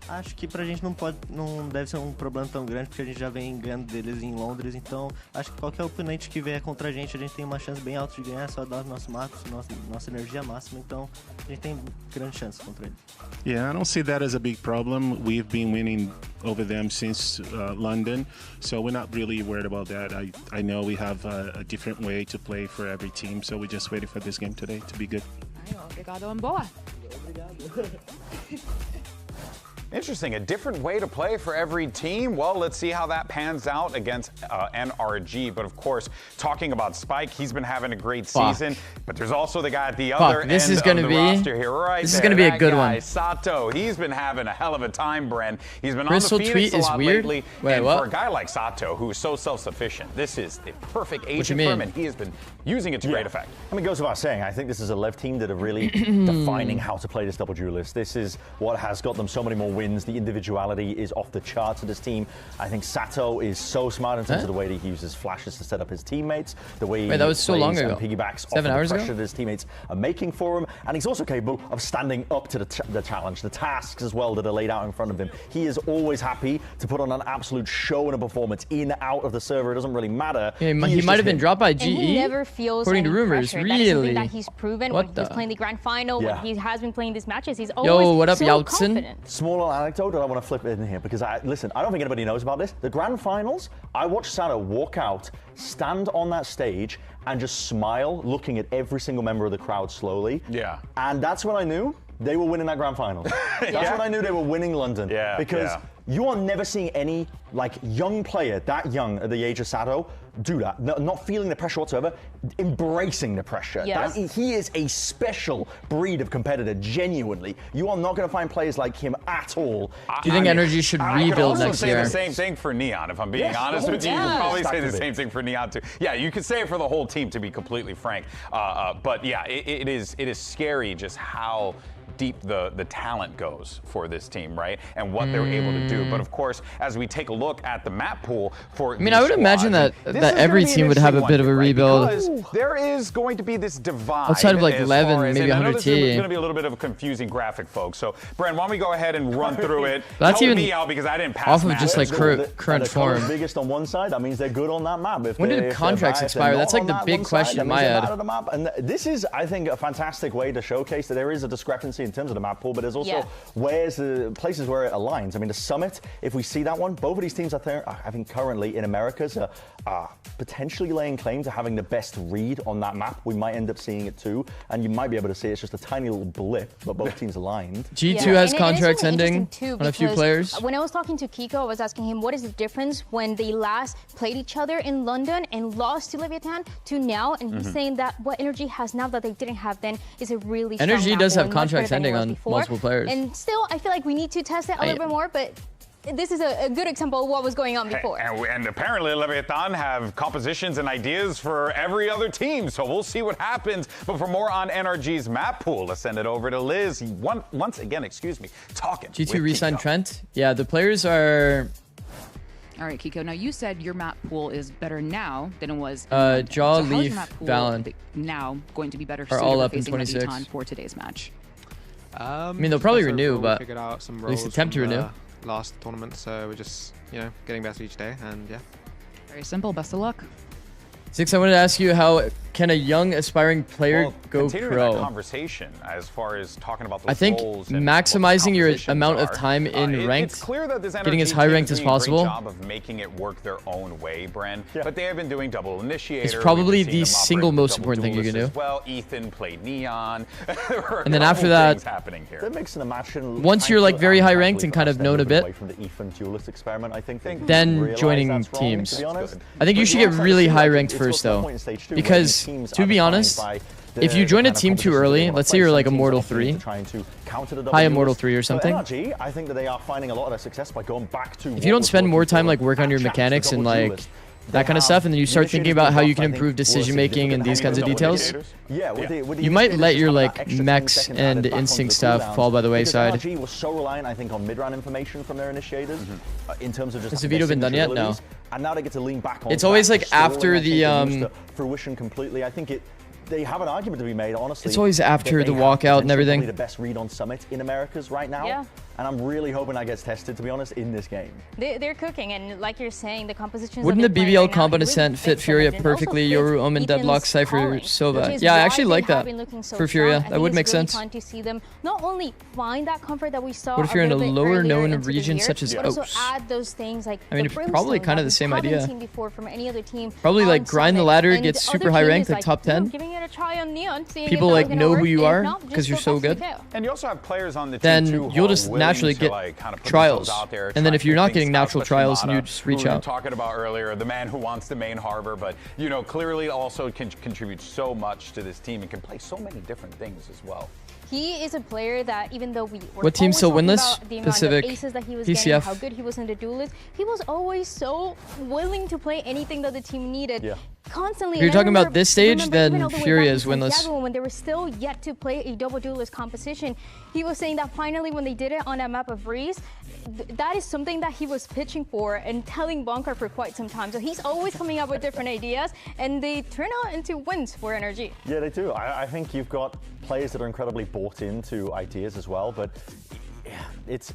Speaker 26: Acho que pra gente não deve ser problema tão grande, porque a gente já vem ganhando deles em Londres, então acho que qualquer oponente que vier contra a gente tem uma chance bem alta de ganhar, só dar os nossos marcos, nossa energia máxima, então a gente tem grande chance contra eles.
Speaker 27: Yeah, I don't see that as a big problem. We've been winning over them since London, so we're not really worried about that. I know we have a different way to play for every team, so we're just waiting for this game today to be good.
Speaker 18: Obrigado and boa.
Speaker 22: Interesting, a different way to play for every team. Well, let's see how that pans out against NRG. But of course, talking about Spike, he's been having a great season. But there's also the guy at the other end of the roster here, right?
Speaker 3: This is going to be a good one.
Speaker 22: Sato, he's been having a hell of a time, Bren. He's been
Speaker 3: Crystal
Speaker 22: on the Phoenix a lot lately.
Speaker 3: Wait,
Speaker 22: and
Speaker 3: what?
Speaker 22: for a guy like Sato, who's so self-sufficient, this is the perfect agent for him, and he has been using it to great effect.
Speaker 1: I mean, it goes without saying, I think this is a LEV team that are really defining how to play this double duelist. This is what has got them so many more wins. The individuality is off the charts of this team. I think Sato is so smart in terms of the way that he uses flashes to set up his teammates, the way
Speaker 3: Wait, that was so long ago.
Speaker 1: Piggybacks
Speaker 3: 7 hours
Speaker 1: off
Speaker 3: ago?
Speaker 1: the pressure that his teammates are making for him, and he's also capable of standing up to the challenge, the tasks as well that are laid out in front of him. He is always happy to put on an absolute show and a performance in, out of the server. It doesn't really matter.
Speaker 3: Yeah, he might have been dropped by GE.
Speaker 2: And he never feels
Speaker 3: according to
Speaker 2: any
Speaker 3: rumors.
Speaker 2: pressure.
Speaker 3: Really?
Speaker 2: That is something that he's proven
Speaker 3: What
Speaker 2: when
Speaker 3: the?
Speaker 2: he's playing the grand final,
Speaker 1: Yeah.
Speaker 2: when he has been playing these matches. He's always
Speaker 3: What up,
Speaker 2: so
Speaker 3: Yeltsin?
Speaker 2: confident.
Speaker 1: Small little anecdote that I want to flip in here because listen, I don't think anybody knows about this. The grand finals, I watched Sato walk out, stand on that stage, and just smile, looking at every single member of the crowd slowly.
Speaker 22: Yeah.
Speaker 1: And that's when I knew they were winning that grand final. That's when I knew they were winning London.
Speaker 22: Yeah.
Speaker 1: Because you are never seeing any young player that young at the age of Sato do that. Not feeling the pressure whatsoever, embracing the pressure.
Speaker 2: Yes.
Speaker 1: He is a special breed of competitor, genuinely. You are not going to find players like him at all.
Speaker 3: Do you think NRG should rebuild next year?
Speaker 22: I could also say the same thing for Neon, if I'm being honest with you. You could probably say the same thing for Neon too. Yeah, you could say it for the whole team, to be completely frank. But yeah, it is scary just how deep the talent goes for this team, right? And what they're able to do. But of course, as we take a look at the map pool for
Speaker 3: I mean, I would imagine that every team would have a bit of a rebuild.
Speaker 22: Because there is going to be this divide.
Speaker 3: Outside of like
Speaker 22: as
Speaker 3: 11,
Speaker 22: far as-
Speaker 3: maybe
Speaker 22: and I know
Speaker 3: 100
Speaker 22: this is
Speaker 3: T.
Speaker 22: going to be a little bit of a confusing graphic, folks. So, Brent, why don't we go ahead and run through it?
Speaker 3: That's
Speaker 22: Help
Speaker 3: even
Speaker 22: me out because I didn't pass
Speaker 3: off of
Speaker 22: math.
Speaker 3: just like current form.
Speaker 1: Biggest on one side, that means they're good on that map.
Speaker 3: When did contracts expire? That's like the big question in my head.
Speaker 1: And this is, I think, a fantastic way to showcase that there is a discrepancy in terms of the map pool, but there's also where's the places where it aligns. I mean, the Summit, if we see that one, both of these teams I think currently in Americas are potentially laying claim to having the best read on that map. We might end up seeing it too, and you might be able to see it's just a tiny little blip, but both teams aligned.
Speaker 3: G2 has contracts ending on a few players.
Speaker 2: When I was talking to Kiko, I was asking him what is the difference when they last played each other in London and lost to Leviathan to now, and he's saying that what NRG has now that they didn't have then is a really strong
Speaker 3: NRG does
Speaker 2: map
Speaker 3: have
Speaker 2: pool, much
Speaker 3: contracts
Speaker 2: better than it
Speaker 3: ending
Speaker 2: was
Speaker 3: on
Speaker 2: before.
Speaker 3: multiple players.
Speaker 2: And still, I feel like we need to test it a little bit more, but this is a good example of what was going on before.
Speaker 22: And apparently Leviathan have compositions and ideas for every other team, so we'll see what happens. But for more on NRG's map pool, let's send it over to Liz. Once again, talking.
Speaker 3: G2 re-signed Trent. Yeah, the players are...
Speaker 18: All right, Kiko. Now you said your map pool is better now than it was.
Speaker 3: Jaw,
Speaker 18: so how is
Speaker 3: Leaf,
Speaker 18: your map pool
Speaker 3: Valen
Speaker 18: now going to be better
Speaker 3: are all up in 26
Speaker 18: for today's match.
Speaker 3: I mean, they'll probably renew, but
Speaker 4: figured out some
Speaker 3: at least
Speaker 4: roles
Speaker 3: attempt to
Speaker 4: from
Speaker 3: renew.
Speaker 4: the last tournament, so we're just getting better each day, and yeah.
Speaker 18: Very simple. Best of luck.
Speaker 3: Zikz, I wanted to ask you, how can a young aspiring player go
Speaker 22: continuing
Speaker 3: pro?
Speaker 22: that conversation as far as talking about those
Speaker 3: I think
Speaker 22: roles and
Speaker 3: maximizing your
Speaker 22: compositions
Speaker 3: amount of
Speaker 22: are.
Speaker 3: time in ranked,
Speaker 22: It's clear that this
Speaker 3: getting
Speaker 22: NRG
Speaker 3: as high
Speaker 22: team
Speaker 3: ranked
Speaker 22: is
Speaker 3: as
Speaker 22: doing a great
Speaker 3: possible.
Speaker 22: job of making it work their own way, Bren. But they have been doing double initiator.
Speaker 3: It's probably
Speaker 22: We've been
Speaker 3: the
Speaker 22: seeing them
Speaker 3: single
Speaker 22: operate
Speaker 3: most
Speaker 22: with
Speaker 3: important thing you can
Speaker 22: double
Speaker 3: do.
Speaker 22: duelists as well, Ethan played Neon.
Speaker 3: And then after that,
Speaker 22: happening here.
Speaker 1: They're mixing a match in
Speaker 3: once you're like very high ranked and kind of known a bit,
Speaker 1: away from the Ethan duelist experiment, I think they
Speaker 3: then
Speaker 1: realize
Speaker 3: joining
Speaker 1: that's wrong,
Speaker 3: teams.
Speaker 1: to be honest.
Speaker 3: I think you
Speaker 1: But
Speaker 3: should
Speaker 1: you
Speaker 3: get
Speaker 1: also
Speaker 3: really
Speaker 1: see,
Speaker 3: high
Speaker 1: like,
Speaker 3: ranked
Speaker 1: it's got
Speaker 3: first
Speaker 1: to a
Speaker 3: though,
Speaker 1: point in stage 2 where
Speaker 3: because
Speaker 1: teams
Speaker 3: to
Speaker 1: are
Speaker 3: be
Speaker 1: defined
Speaker 3: honest,
Speaker 1: by
Speaker 3: if
Speaker 1: the
Speaker 3: you join a
Speaker 1: kind of
Speaker 3: team too
Speaker 1: competition
Speaker 3: early,
Speaker 1: they wanna
Speaker 3: let's say
Speaker 1: play.
Speaker 3: you're
Speaker 1: Some
Speaker 3: like
Speaker 1: teams
Speaker 3: Immortal
Speaker 1: are opting
Speaker 3: 3,
Speaker 1: into trying to counter the double
Speaker 3: high Immortal
Speaker 1: duelist.
Speaker 3: 3 or
Speaker 1: But
Speaker 3: something.
Speaker 1: NRG, I think that they are finding a lot of their success by going back to
Speaker 3: if you don't spend more time like working on your mechanics and like that kind of stuff, and then you start thinking about how you can improve decision making and these kinds of details, you might let your like mechs and instinct stuff fall by the wayside.
Speaker 1: NRG was so reliant, I think, on mid-round information from their initiators in terms of just
Speaker 3: Has the veto been done yet? No.
Speaker 1: And now they get to lean back on.
Speaker 3: It's always like
Speaker 1: stalling,
Speaker 3: after
Speaker 1: I think,
Speaker 3: the
Speaker 1: and use to fruition completely. I think they have an argument to be made, honestly.
Speaker 3: It's always after
Speaker 1: that
Speaker 3: the
Speaker 1: they have
Speaker 3: walkout and
Speaker 1: potentially
Speaker 3: everything.
Speaker 1: probably the best read on Summit in Americas right now.
Speaker 2: Yeah.
Speaker 1: And I'm really hoping that gets tested, to be honest, in this game.
Speaker 2: They're cooking, and like you're saying, the compositions.
Speaker 3: Wouldn't
Speaker 2: that
Speaker 3: the
Speaker 2: they're
Speaker 3: BBL
Speaker 2: playing right now,
Speaker 3: combo
Speaker 2: it really
Speaker 3: descent fit
Speaker 2: fits
Speaker 3: Furia
Speaker 2: them, and it also
Speaker 3: perfectly?
Speaker 2: fits
Speaker 3: Yoru, Omen,
Speaker 2: Ethan's
Speaker 3: Deadlock, Cypher,
Speaker 2: calling, which
Speaker 3: Sova.
Speaker 2: is
Speaker 3: Yeah, I
Speaker 2: why
Speaker 3: actually
Speaker 2: they
Speaker 3: like
Speaker 2: have
Speaker 3: that
Speaker 2: been looking so
Speaker 3: for
Speaker 2: strong.
Speaker 3: Furia.
Speaker 2: I
Speaker 3: That
Speaker 2: think
Speaker 3: would
Speaker 2: it's
Speaker 3: make
Speaker 2: really
Speaker 3: sense.
Speaker 2: fun to see them not only find that comfort that we saw.
Speaker 3: What if you're in a
Speaker 2: little bit
Speaker 3: lower
Speaker 2: earlier
Speaker 3: known
Speaker 2: into the
Speaker 3: region
Speaker 2: year,
Speaker 3: such as
Speaker 2: but also
Speaker 3: Oaks?
Speaker 2: add those things like
Speaker 3: I mean,
Speaker 2: the
Speaker 3: it's probably
Speaker 2: Brimstone
Speaker 3: kind of
Speaker 2: that
Speaker 3: the same
Speaker 2: we haven't
Speaker 3: idea.
Speaker 2: seen before from any other team
Speaker 3: Probably
Speaker 2: on
Speaker 3: like grind the
Speaker 2: Summit.
Speaker 3: ladder,
Speaker 2: And
Speaker 3: get
Speaker 2: the
Speaker 3: super
Speaker 2: other
Speaker 3: high
Speaker 2: team
Speaker 3: ranked,
Speaker 2: is
Speaker 3: like top 10.
Speaker 2: Giving it a try on Neon, seeing
Speaker 3: People
Speaker 2: if
Speaker 3: like
Speaker 2: that's gonna
Speaker 3: know
Speaker 2: work,
Speaker 3: who you
Speaker 2: and if
Speaker 3: are
Speaker 2: not,
Speaker 3: because
Speaker 2: just
Speaker 3: you're
Speaker 2: go
Speaker 3: so
Speaker 2: back to
Speaker 3: good.
Speaker 2: the KO.
Speaker 22: And you also have players on the team
Speaker 3: Then
Speaker 22: too who
Speaker 3: you'll
Speaker 22: are
Speaker 3: just
Speaker 22: willing
Speaker 3: naturally
Speaker 22: to,
Speaker 3: get
Speaker 22: like, kind of put
Speaker 3: trials.
Speaker 22: themselves out there,
Speaker 3: And then
Speaker 22: try
Speaker 3: if you're
Speaker 22: to
Speaker 3: not
Speaker 22: figure
Speaker 3: getting
Speaker 22: things out,
Speaker 3: natural
Speaker 22: especially
Speaker 3: trials, then you
Speaker 22: Mata,
Speaker 3: just
Speaker 22: who
Speaker 3: reach
Speaker 22: we were
Speaker 3: out.
Speaker 22: talking about earlier, the man who wants to main harbor, but clearly also can contribute so much to this team and can play so many different things as well.
Speaker 2: He is a player that, even though we were
Speaker 3: What team
Speaker 2: always
Speaker 3: still
Speaker 2: talking
Speaker 3: winless?
Speaker 2: about the
Speaker 3: Pacific,
Speaker 2: amount of aces that he was
Speaker 3: PCF.
Speaker 2: getting, how good he was in the duelist, he was always so willing to play anything that the team needed.
Speaker 1: Yeah.
Speaker 2: Constantly.
Speaker 3: If you're
Speaker 2: And I
Speaker 3: talking about
Speaker 2: remember-
Speaker 3: this stage,
Speaker 2: remember
Speaker 3: then
Speaker 2: even all the way
Speaker 3: Fury
Speaker 2: back in
Speaker 3: is winless.
Speaker 2: Santiago, when they were still yet to play a double duelist composition, he was saying that finally when they did it on that map of Reese, that is something that he was pitching for and telling Bonkar for quite some time. So he's always coming up with different ideas, and they turn out into wins for NRG.
Speaker 1: Yeah, they do. I think you've got players that are incredibly bought into ideas as well, but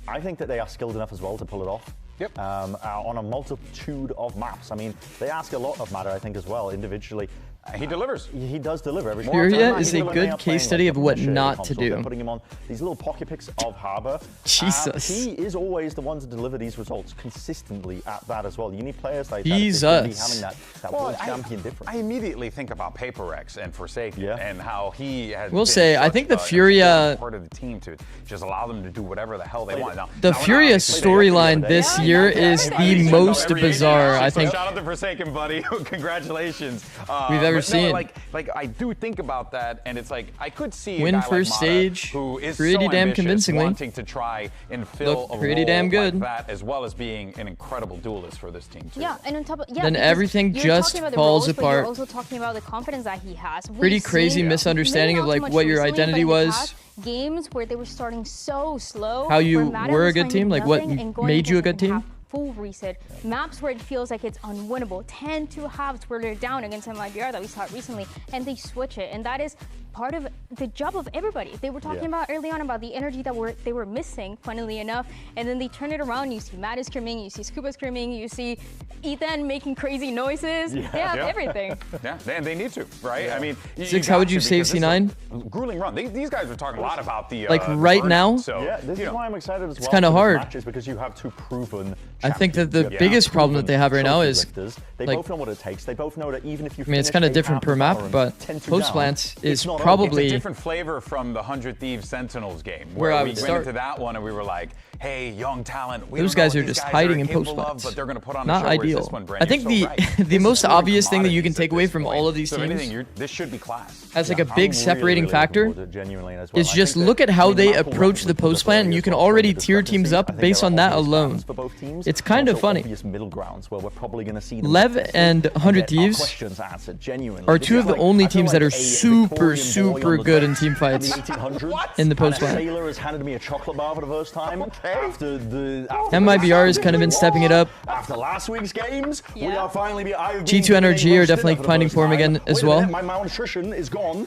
Speaker 1: I think that they are skilled enough as well to pull it off.
Speaker 22: Yep.
Speaker 1: On a multitude of maps. I mean, they ask a lot of Matter, I think, as well, individually.
Speaker 22: He delivers.
Speaker 1: He does deliver every
Speaker 3: Furia is a good case study of what not to do.
Speaker 1: They're putting him on these little pocket picks of Harbor.
Speaker 3: Jesus.
Speaker 1: He is always the one to deliver these results consistently at that as well. You need players like
Speaker 3: Jesus.
Speaker 1: that to be having that world champion difference.
Speaker 22: I immediately think about Paperex and Forsaken and how he has
Speaker 3: We'll
Speaker 22: been
Speaker 3: say, I
Speaker 22: such
Speaker 3: think the
Speaker 22: an
Speaker 3: Furia-
Speaker 22: important part of the team to just allow them to do whatever the hell they want. Now,
Speaker 3: The Furia storyline this year is the most bizarre, I think,
Speaker 22: Shout out to Forsaken, buddy. Congratulations.
Speaker 3: we've ever
Speaker 22: but no,
Speaker 3: seen.
Speaker 22: Like I do think about that, and it's like I could see
Speaker 3: Win
Speaker 22: a guy
Speaker 3: first
Speaker 22: like Mata,
Speaker 3: stage
Speaker 22: who is
Speaker 3: pretty
Speaker 22: so
Speaker 3: damn
Speaker 22: ambitious,
Speaker 3: convincingly.
Speaker 22: wanting to try and fill
Speaker 3: Looked
Speaker 22: a
Speaker 3: pretty
Speaker 22: role
Speaker 3: damn good.
Speaker 22: like that, as well as being an incredible duelist for this team too.
Speaker 2: Yeah, and on top of
Speaker 3: Then
Speaker 2: because
Speaker 3: everything
Speaker 2: you're
Speaker 3: just
Speaker 2: talking about the
Speaker 3: falls
Speaker 2: roles, but
Speaker 3: apart.
Speaker 2: You're also talking about the confidence that he has.
Speaker 3: Pretty
Speaker 2: We've
Speaker 3: crazy
Speaker 2: seen,
Speaker 3: misunderstanding
Speaker 2: maybe
Speaker 3: of
Speaker 2: not
Speaker 3: like
Speaker 2: so much
Speaker 3: what your
Speaker 2: recently, but
Speaker 3: identity
Speaker 2: in the
Speaker 3: was.
Speaker 2: past, games where they were starting so slow.
Speaker 3: How you
Speaker 2: where Matter
Speaker 3: were a
Speaker 2: was
Speaker 3: good team,
Speaker 2: finding
Speaker 3: like what
Speaker 2: nothing and going
Speaker 3: made
Speaker 2: into
Speaker 3: you a good
Speaker 2: second
Speaker 3: team.
Speaker 2: half, full reset. Maps where it feels like it's unwinnable. 10-2 halves where they're down against MIBR that we saw recently, and they switch it. And that is part of the job of everybody. They were talking about early on about the energy that they were missing, funnily enough, and then they turn it around. You see Matt screaming, you see Scuba screaming, you see Ethan making crazy noises. They have everything.
Speaker 22: Yeah, they need to, right? I mean,
Speaker 3: Zikz, how would you save C9?
Speaker 22: Grueling run. These guys are talking a lot about the
Speaker 3: Like
Speaker 22: the
Speaker 3: right
Speaker 22: burden,
Speaker 3: now?
Speaker 22: So,
Speaker 1: Yeah, this is why I'm excited as well.
Speaker 3: It's kinda
Speaker 1: for this
Speaker 3: hard.
Speaker 1: match is because you have two proven
Speaker 3: I think that the
Speaker 1: champions.
Speaker 3: biggest problem that they have right now
Speaker 1: Trophy
Speaker 3: is
Speaker 1: lifters. They
Speaker 3: like,
Speaker 1: both know what it takes. They both know that even if you
Speaker 3: I mean, it's
Speaker 1: finish
Speaker 3: kind of
Speaker 1: eight
Speaker 3: different per
Speaker 1: half
Speaker 3: map,
Speaker 1: Valorant,
Speaker 3: but
Speaker 1: 10-2
Speaker 3: Post
Speaker 1: down,
Speaker 3: Plants is
Speaker 1: it's not over.
Speaker 3: probably
Speaker 22: It's a different flavor from the 100 Thieves Sentinels game,
Speaker 3: Where I
Speaker 22: we
Speaker 3: would
Speaker 22: went
Speaker 3: start.
Speaker 22: into that one and we were like, hey, young talent. We
Speaker 3: Those
Speaker 22: don't know
Speaker 3: guys
Speaker 22: what
Speaker 3: are
Speaker 22: these
Speaker 3: just
Speaker 22: guys
Speaker 3: hiding in
Speaker 22: capable
Speaker 3: Post
Speaker 22: of,
Speaker 3: Plants.
Speaker 22: but they're going to put on
Speaker 3: Not
Speaker 22: a show. Whereas
Speaker 3: ideal.
Speaker 22: This one, Bren,
Speaker 3: I think
Speaker 22: you're so right.
Speaker 3: the
Speaker 22: This
Speaker 3: most
Speaker 22: is a
Speaker 3: obvious thing that you can
Speaker 22: commodities
Speaker 3: take
Speaker 22: at
Speaker 3: away
Speaker 22: this
Speaker 3: from
Speaker 22: point.
Speaker 3: all of these
Speaker 22: So if
Speaker 3: teams
Speaker 22: anything, this should be class.
Speaker 3: as like a
Speaker 1: I'm
Speaker 3: big
Speaker 1: really,
Speaker 3: separating
Speaker 1: really
Speaker 3: factor
Speaker 1: looking forward to it genuinely as well.
Speaker 3: is
Speaker 1: I
Speaker 3: just
Speaker 1: think that,
Speaker 3: look at how
Speaker 1: I mean,
Speaker 3: they
Speaker 1: Apple
Speaker 3: approach
Speaker 1: have
Speaker 3: the
Speaker 1: been
Speaker 3: post plant, and you can already tier teams up based on that alone.
Speaker 1: For both teams,
Speaker 3: It's kind of
Speaker 1: also
Speaker 3: funny.
Speaker 1: obvious middle grounds where we're probably going to see them
Speaker 3: Lev
Speaker 1: tested
Speaker 3: and 100
Speaker 1: get our
Speaker 3: Thieves
Speaker 1: questions answered genuinely.
Speaker 3: are
Speaker 1: This
Speaker 3: two
Speaker 1: is
Speaker 3: of the
Speaker 1: like-
Speaker 3: only
Speaker 1: I feel
Speaker 3: teams that
Speaker 1: like
Speaker 3: are
Speaker 1: a
Speaker 3: super,
Speaker 1: Victorian boy
Speaker 3: super
Speaker 1: on the
Speaker 3: good in
Speaker 1: dock
Speaker 3: team
Speaker 1: in
Speaker 3: fights
Speaker 1: the 1800s,
Speaker 3: in the
Speaker 1: and
Speaker 3: post
Speaker 1: a
Speaker 3: plant.
Speaker 1: sailor has handed me a chocolate bar for the first time. After
Speaker 3: MIBR has kind of been stepping it up.
Speaker 1: After last week's games, we are finally
Speaker 3: G2 NRG are definitely finding form again as well.
Speaker 1: My malnutrition is gone.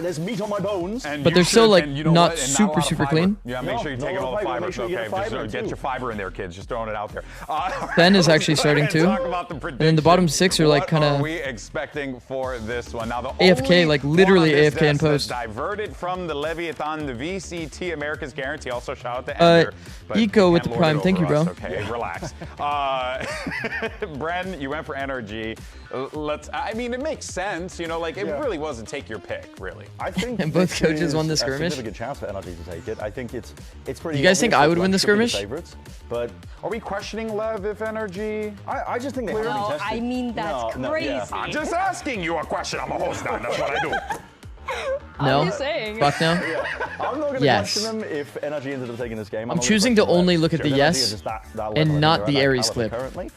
Speaker 1: There's meat on my bones.
Speaker 3: But they're still like not super clean.
Speaker 22: Yeah, make sure you take all the fiber.
Speaker 1: Make sure you
Speaker 22: Okay,
Speaker 1: get
Speaker 22: just get your fiber in there, kids. Just throwing it out there.
Speaker 3: Ben is actually starting too.
Speaker 22: Talk about the
Speaker 3: And then the bottom six are like kind
Speaker 22: What are
Speaker 3: of
Speaker 22: we expecting for this one? Now the
Speaker 3: AFK,
Speaker 22: only
Speaker 3: like literally
Speaker 22: one on this
Speaker 3: AFK in
Speaker 22: desk that
Speaker 3: post.
Speaker 22: diverted from the Leviathan, the VCT Americas guarantee. Also shout out to Ender. but
Speaker 3: Eco
Speaker 22: you
Speaker 3: with
Speaker 22: can't
Speaker 3: the
Speaker 22: lord
Speaker 3: prime.
Speaker 22: it
Speaker 3: Thank you,
Speaker 22: over
Speaker 3: bro.
Speaker 22: us, Okay, relax. Bren, you went for NRG. I mean, it makes sense. You know, like it really wasn't take your pick, really.
Speaker 1: I think
Speaker 3: And both
Speaker 1: this
Speaker 3: coaches
Speaker 1: is
Speaker 3: won the
Speaker 1: a
Speaker 3: skirmish.
Speaker 1: significant chance for NRG to take it. I think it's pretty.
Speaker 3: You guys think
Speaker 1: obvious
Speaker 3: I would
Speaker 1: that
Speaker 3: win the
Speaker 1: Lev should be
Speaker 3: skirmish?
Speaker 1: Favorites, but
Speaker 22: are we questioning Lev if NRG?
Speaker 1: I just think they haven't
Speaker 2: No,
Speaker 1: been tested.
Speaker 2: I mean that's crazy.
Speaker 22: I'm just asking you a question. I'm a host now. That's what I do.
Speaker 3: No.
Speaker 2: I'm just saying.
Speaker 3: Fuck no.
Speaker 1: I'm not going to
Speaker 3: Yes.
Speaker 1: question them if NRG ended up taking this game.
Speaker 3: I'm choosing to only look at the
Speaker 1: NRG
Speaker 3: yes
Speaker 1: is just that level.
Speaker 3: and
Speaker 1: I think
Speaker 3: not
Speaker 1: they're
Speaker 3: the
Speaker 1: at that
Speaker 3: Ares
Speaker 1: caliber
Speaker 3: clip.
Speaker 1: currently.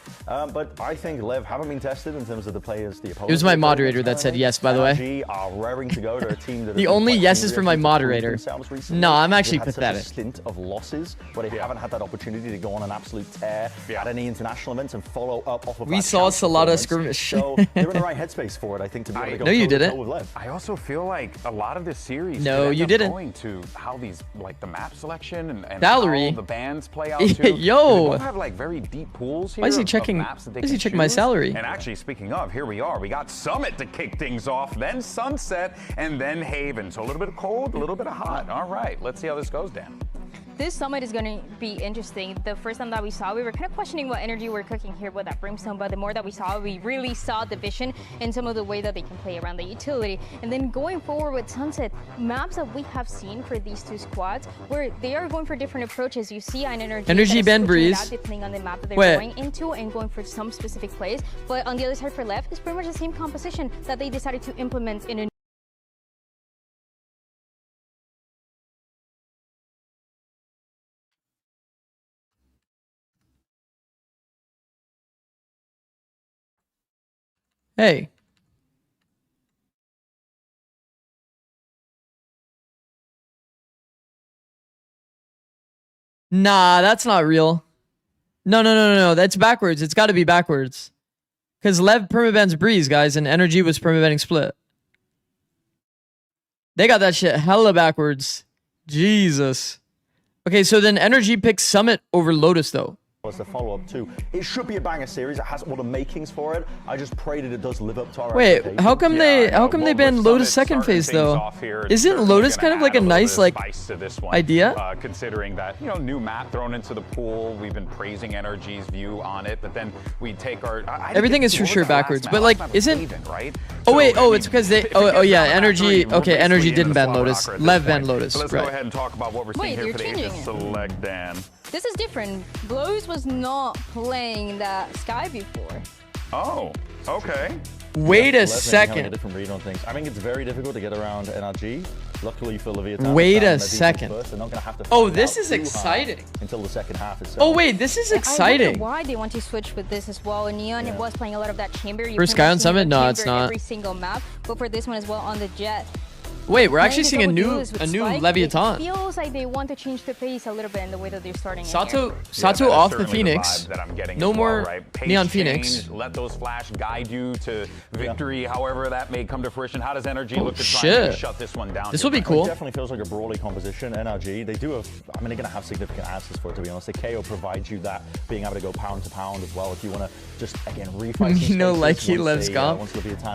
Speaker 1: But I think Lev haven't been tested in terms of the players, the opponents.
Speaker 3: It was my
Speaker 1: they've played
Speaker 3: moderator
Speaker 1: against
Speaker 3: that said
Speaker 1: currently.
Speaker 3: yes, by the way.
Speaker 1: NRG are raring to go. They're a team that
Speaker 3: The
Speaker 1: have been
Speaker 3: only
Speaker 1: quite
Speaker 3: yes is for my
Speaker 1: hungry, I think, to prove
Speaker 3: moderator.
Speaker 1: themselves recently.
Speaker 3: No, I'm actually
Speaker 1: They've had
Speaker 3: pathetic.
Speaker 1: Such a stint of losses where they haven't had that opportunity to go on an absolute tear at any international events and follow up off of
Speaker 3: We
Speaker 1: that
Speaker 3: saw
Speaker 1: champ
Speaker 3: Salada
Speaker 1: performance.
Speaker 3: skirmish.
Speaker 1: So they're in the right headspace for it, I think, to be able to go
Speaker 3: No, you
Speaker 1: toe-to-toe
Speaker 3: didn't.
Speaker 1: with Lev.
Speaker 22: I also feel like a lot of this series
Speaker 3: No,
Speaker 22: could end
Speaker 3: you
Speaker 22: up
Speaker 3: didn't.
Speaker 22: going to how these, like the map selection and
Speaker 3: Valerie.
Speaker 22: how the bands play out too.
Speaker 3: Yo.
Speaker 22: They both have like very deep pools here.
Speaker 3: Why is he
Speaker 22: of
Speaker 3: checking-
Speaker 22: maps that they
Speaker 3: why is he
Speaker 22: can
Speaker 3: checking my
Speaker 22: choose.
Speaker 3: salary?
Speaker 22: And actually, speaking of, here we are. We got Summit to kick things off, then Sunset, and then Haven. So a little bit of cold, a little bit of hot. All right, let's see how this goes, Dan.
Speaker 2: This summit is going to be interesting. The first time that we saw, we were kind of questioning what energy we're cooking here with that Brimstone, but the more that we saw, we really saw the vision and some of the way that they can play around the utility. And then going forward with Sunset, maps that we have seen for these two squads, where they are going for different approaches. You see an energy
Speaker 3: Energy
Speaker 2: that is
Speaker 3: Ben
Speaker 2: switching it
Speaker 3: Breeze.
Speaker 2: out depending on the map that they're
Speaker 3: Wait.
Speaker 2: going into and going for some specific plays. But on the other side for Lev, it's pretty much the same composition that they decided to implement in a
Speaker 3: Hey. Nah, that's not real. No. That's backwards. It's got to be backwards. Because LEV permabans Breeze, guys, and NRG was permabanning Split. They got that shit hella backwards. Jesus. Okay, so then NRG picks Summit over Lotus, though.
Speaker 1: As the follow-up too, it should be a banger series. It has all the makings for it. I just pray that it does live up to our
Speaker 3: Wait,
Speaker 1: expectations.
Speaker 3: how come they banned Lotus second phase though? Isn't Lotus kind of like a nice like idea?
Speaker 22: Considering that, you know, new map thrown into the pool, we've been praising NRG's view on it, but then we take our
Speaker 3: everything is for sure backwards, but like isn't oh wait, oh it's because they oh yeah, NRG okay, NRG didn't ban Lotus. LEV banned Lotus.
Speaker 22: So let's
Speaker 3: right.
Speaker 22: go ahead and talk about what we're seeing here for the Aegis Select Dan.
Speaker 2: This is different. Blows was not playing that Sky before.
Speaker 22: Oh, okay.
Speaker 3: Wait a
Speaker 1: Having
Speaker 3: second.
Speaker 1: a different read on things. I think it's very difficult to get around NRG. Luckily for Leviathan,
Speaker 3: Wait a second.
Speaker 1: They're not gonna have to
Speaker 3: Oh,
Speaker 1: find
Speaker 3: this
Speaker 1: out
Speaker 3: is
Speaker 1: too
Speaker 3: exciting.
Speaker 1: hard until the second half is
Speaker 3: Oh wait, this is
Speaker 2: I
Speaker 3: exciting.
Speaker 2: wonder why they want to switch with this as well. Neon was playing a lot of that chamber.
Speaker 3: For Sky on Summit? No, it's not.
Speaker 2: Every single map, but for this one as well on the Jet.
Speaker 3: Wait, we're actually seeing a new
Speaker 2: Spike,
Speaker 3: Leviathan.
Speaker 2: It feels like they want to change the pace a little bit in the way that they're starting.
Speaker 3: Sato
Speaker 22: Yeah,
Speaker 3: off the
Speaker 22: certainly
Speaker 3: Phoenix.
Speaker 22: vibe that I'm getting
Speaker 3: No
Speaker 22: as
Speaker 3: more
Speaker 22: well, right? Pace
Speaker 3: Neon
Speaker 22: change,
Speaker 3: Phoenix.
Speaker 22: Let those flash guide you to victory, however that may come to fruition. How does NRG look to try
Speaker 3: shit.
Speaker 22: and shut this one down?
Speaker 3: This will be
Speaker 1: It
Speaker 3: cool.
Speaker 1: definitely feels like a brawly composition. NRG, they do have, I mean, they're going to have significant answers for it, to be honest. The KO provides you that, being able to go pound to pound as well if you want to just, again, refight.
Speaker 3: You know, like he loves comp.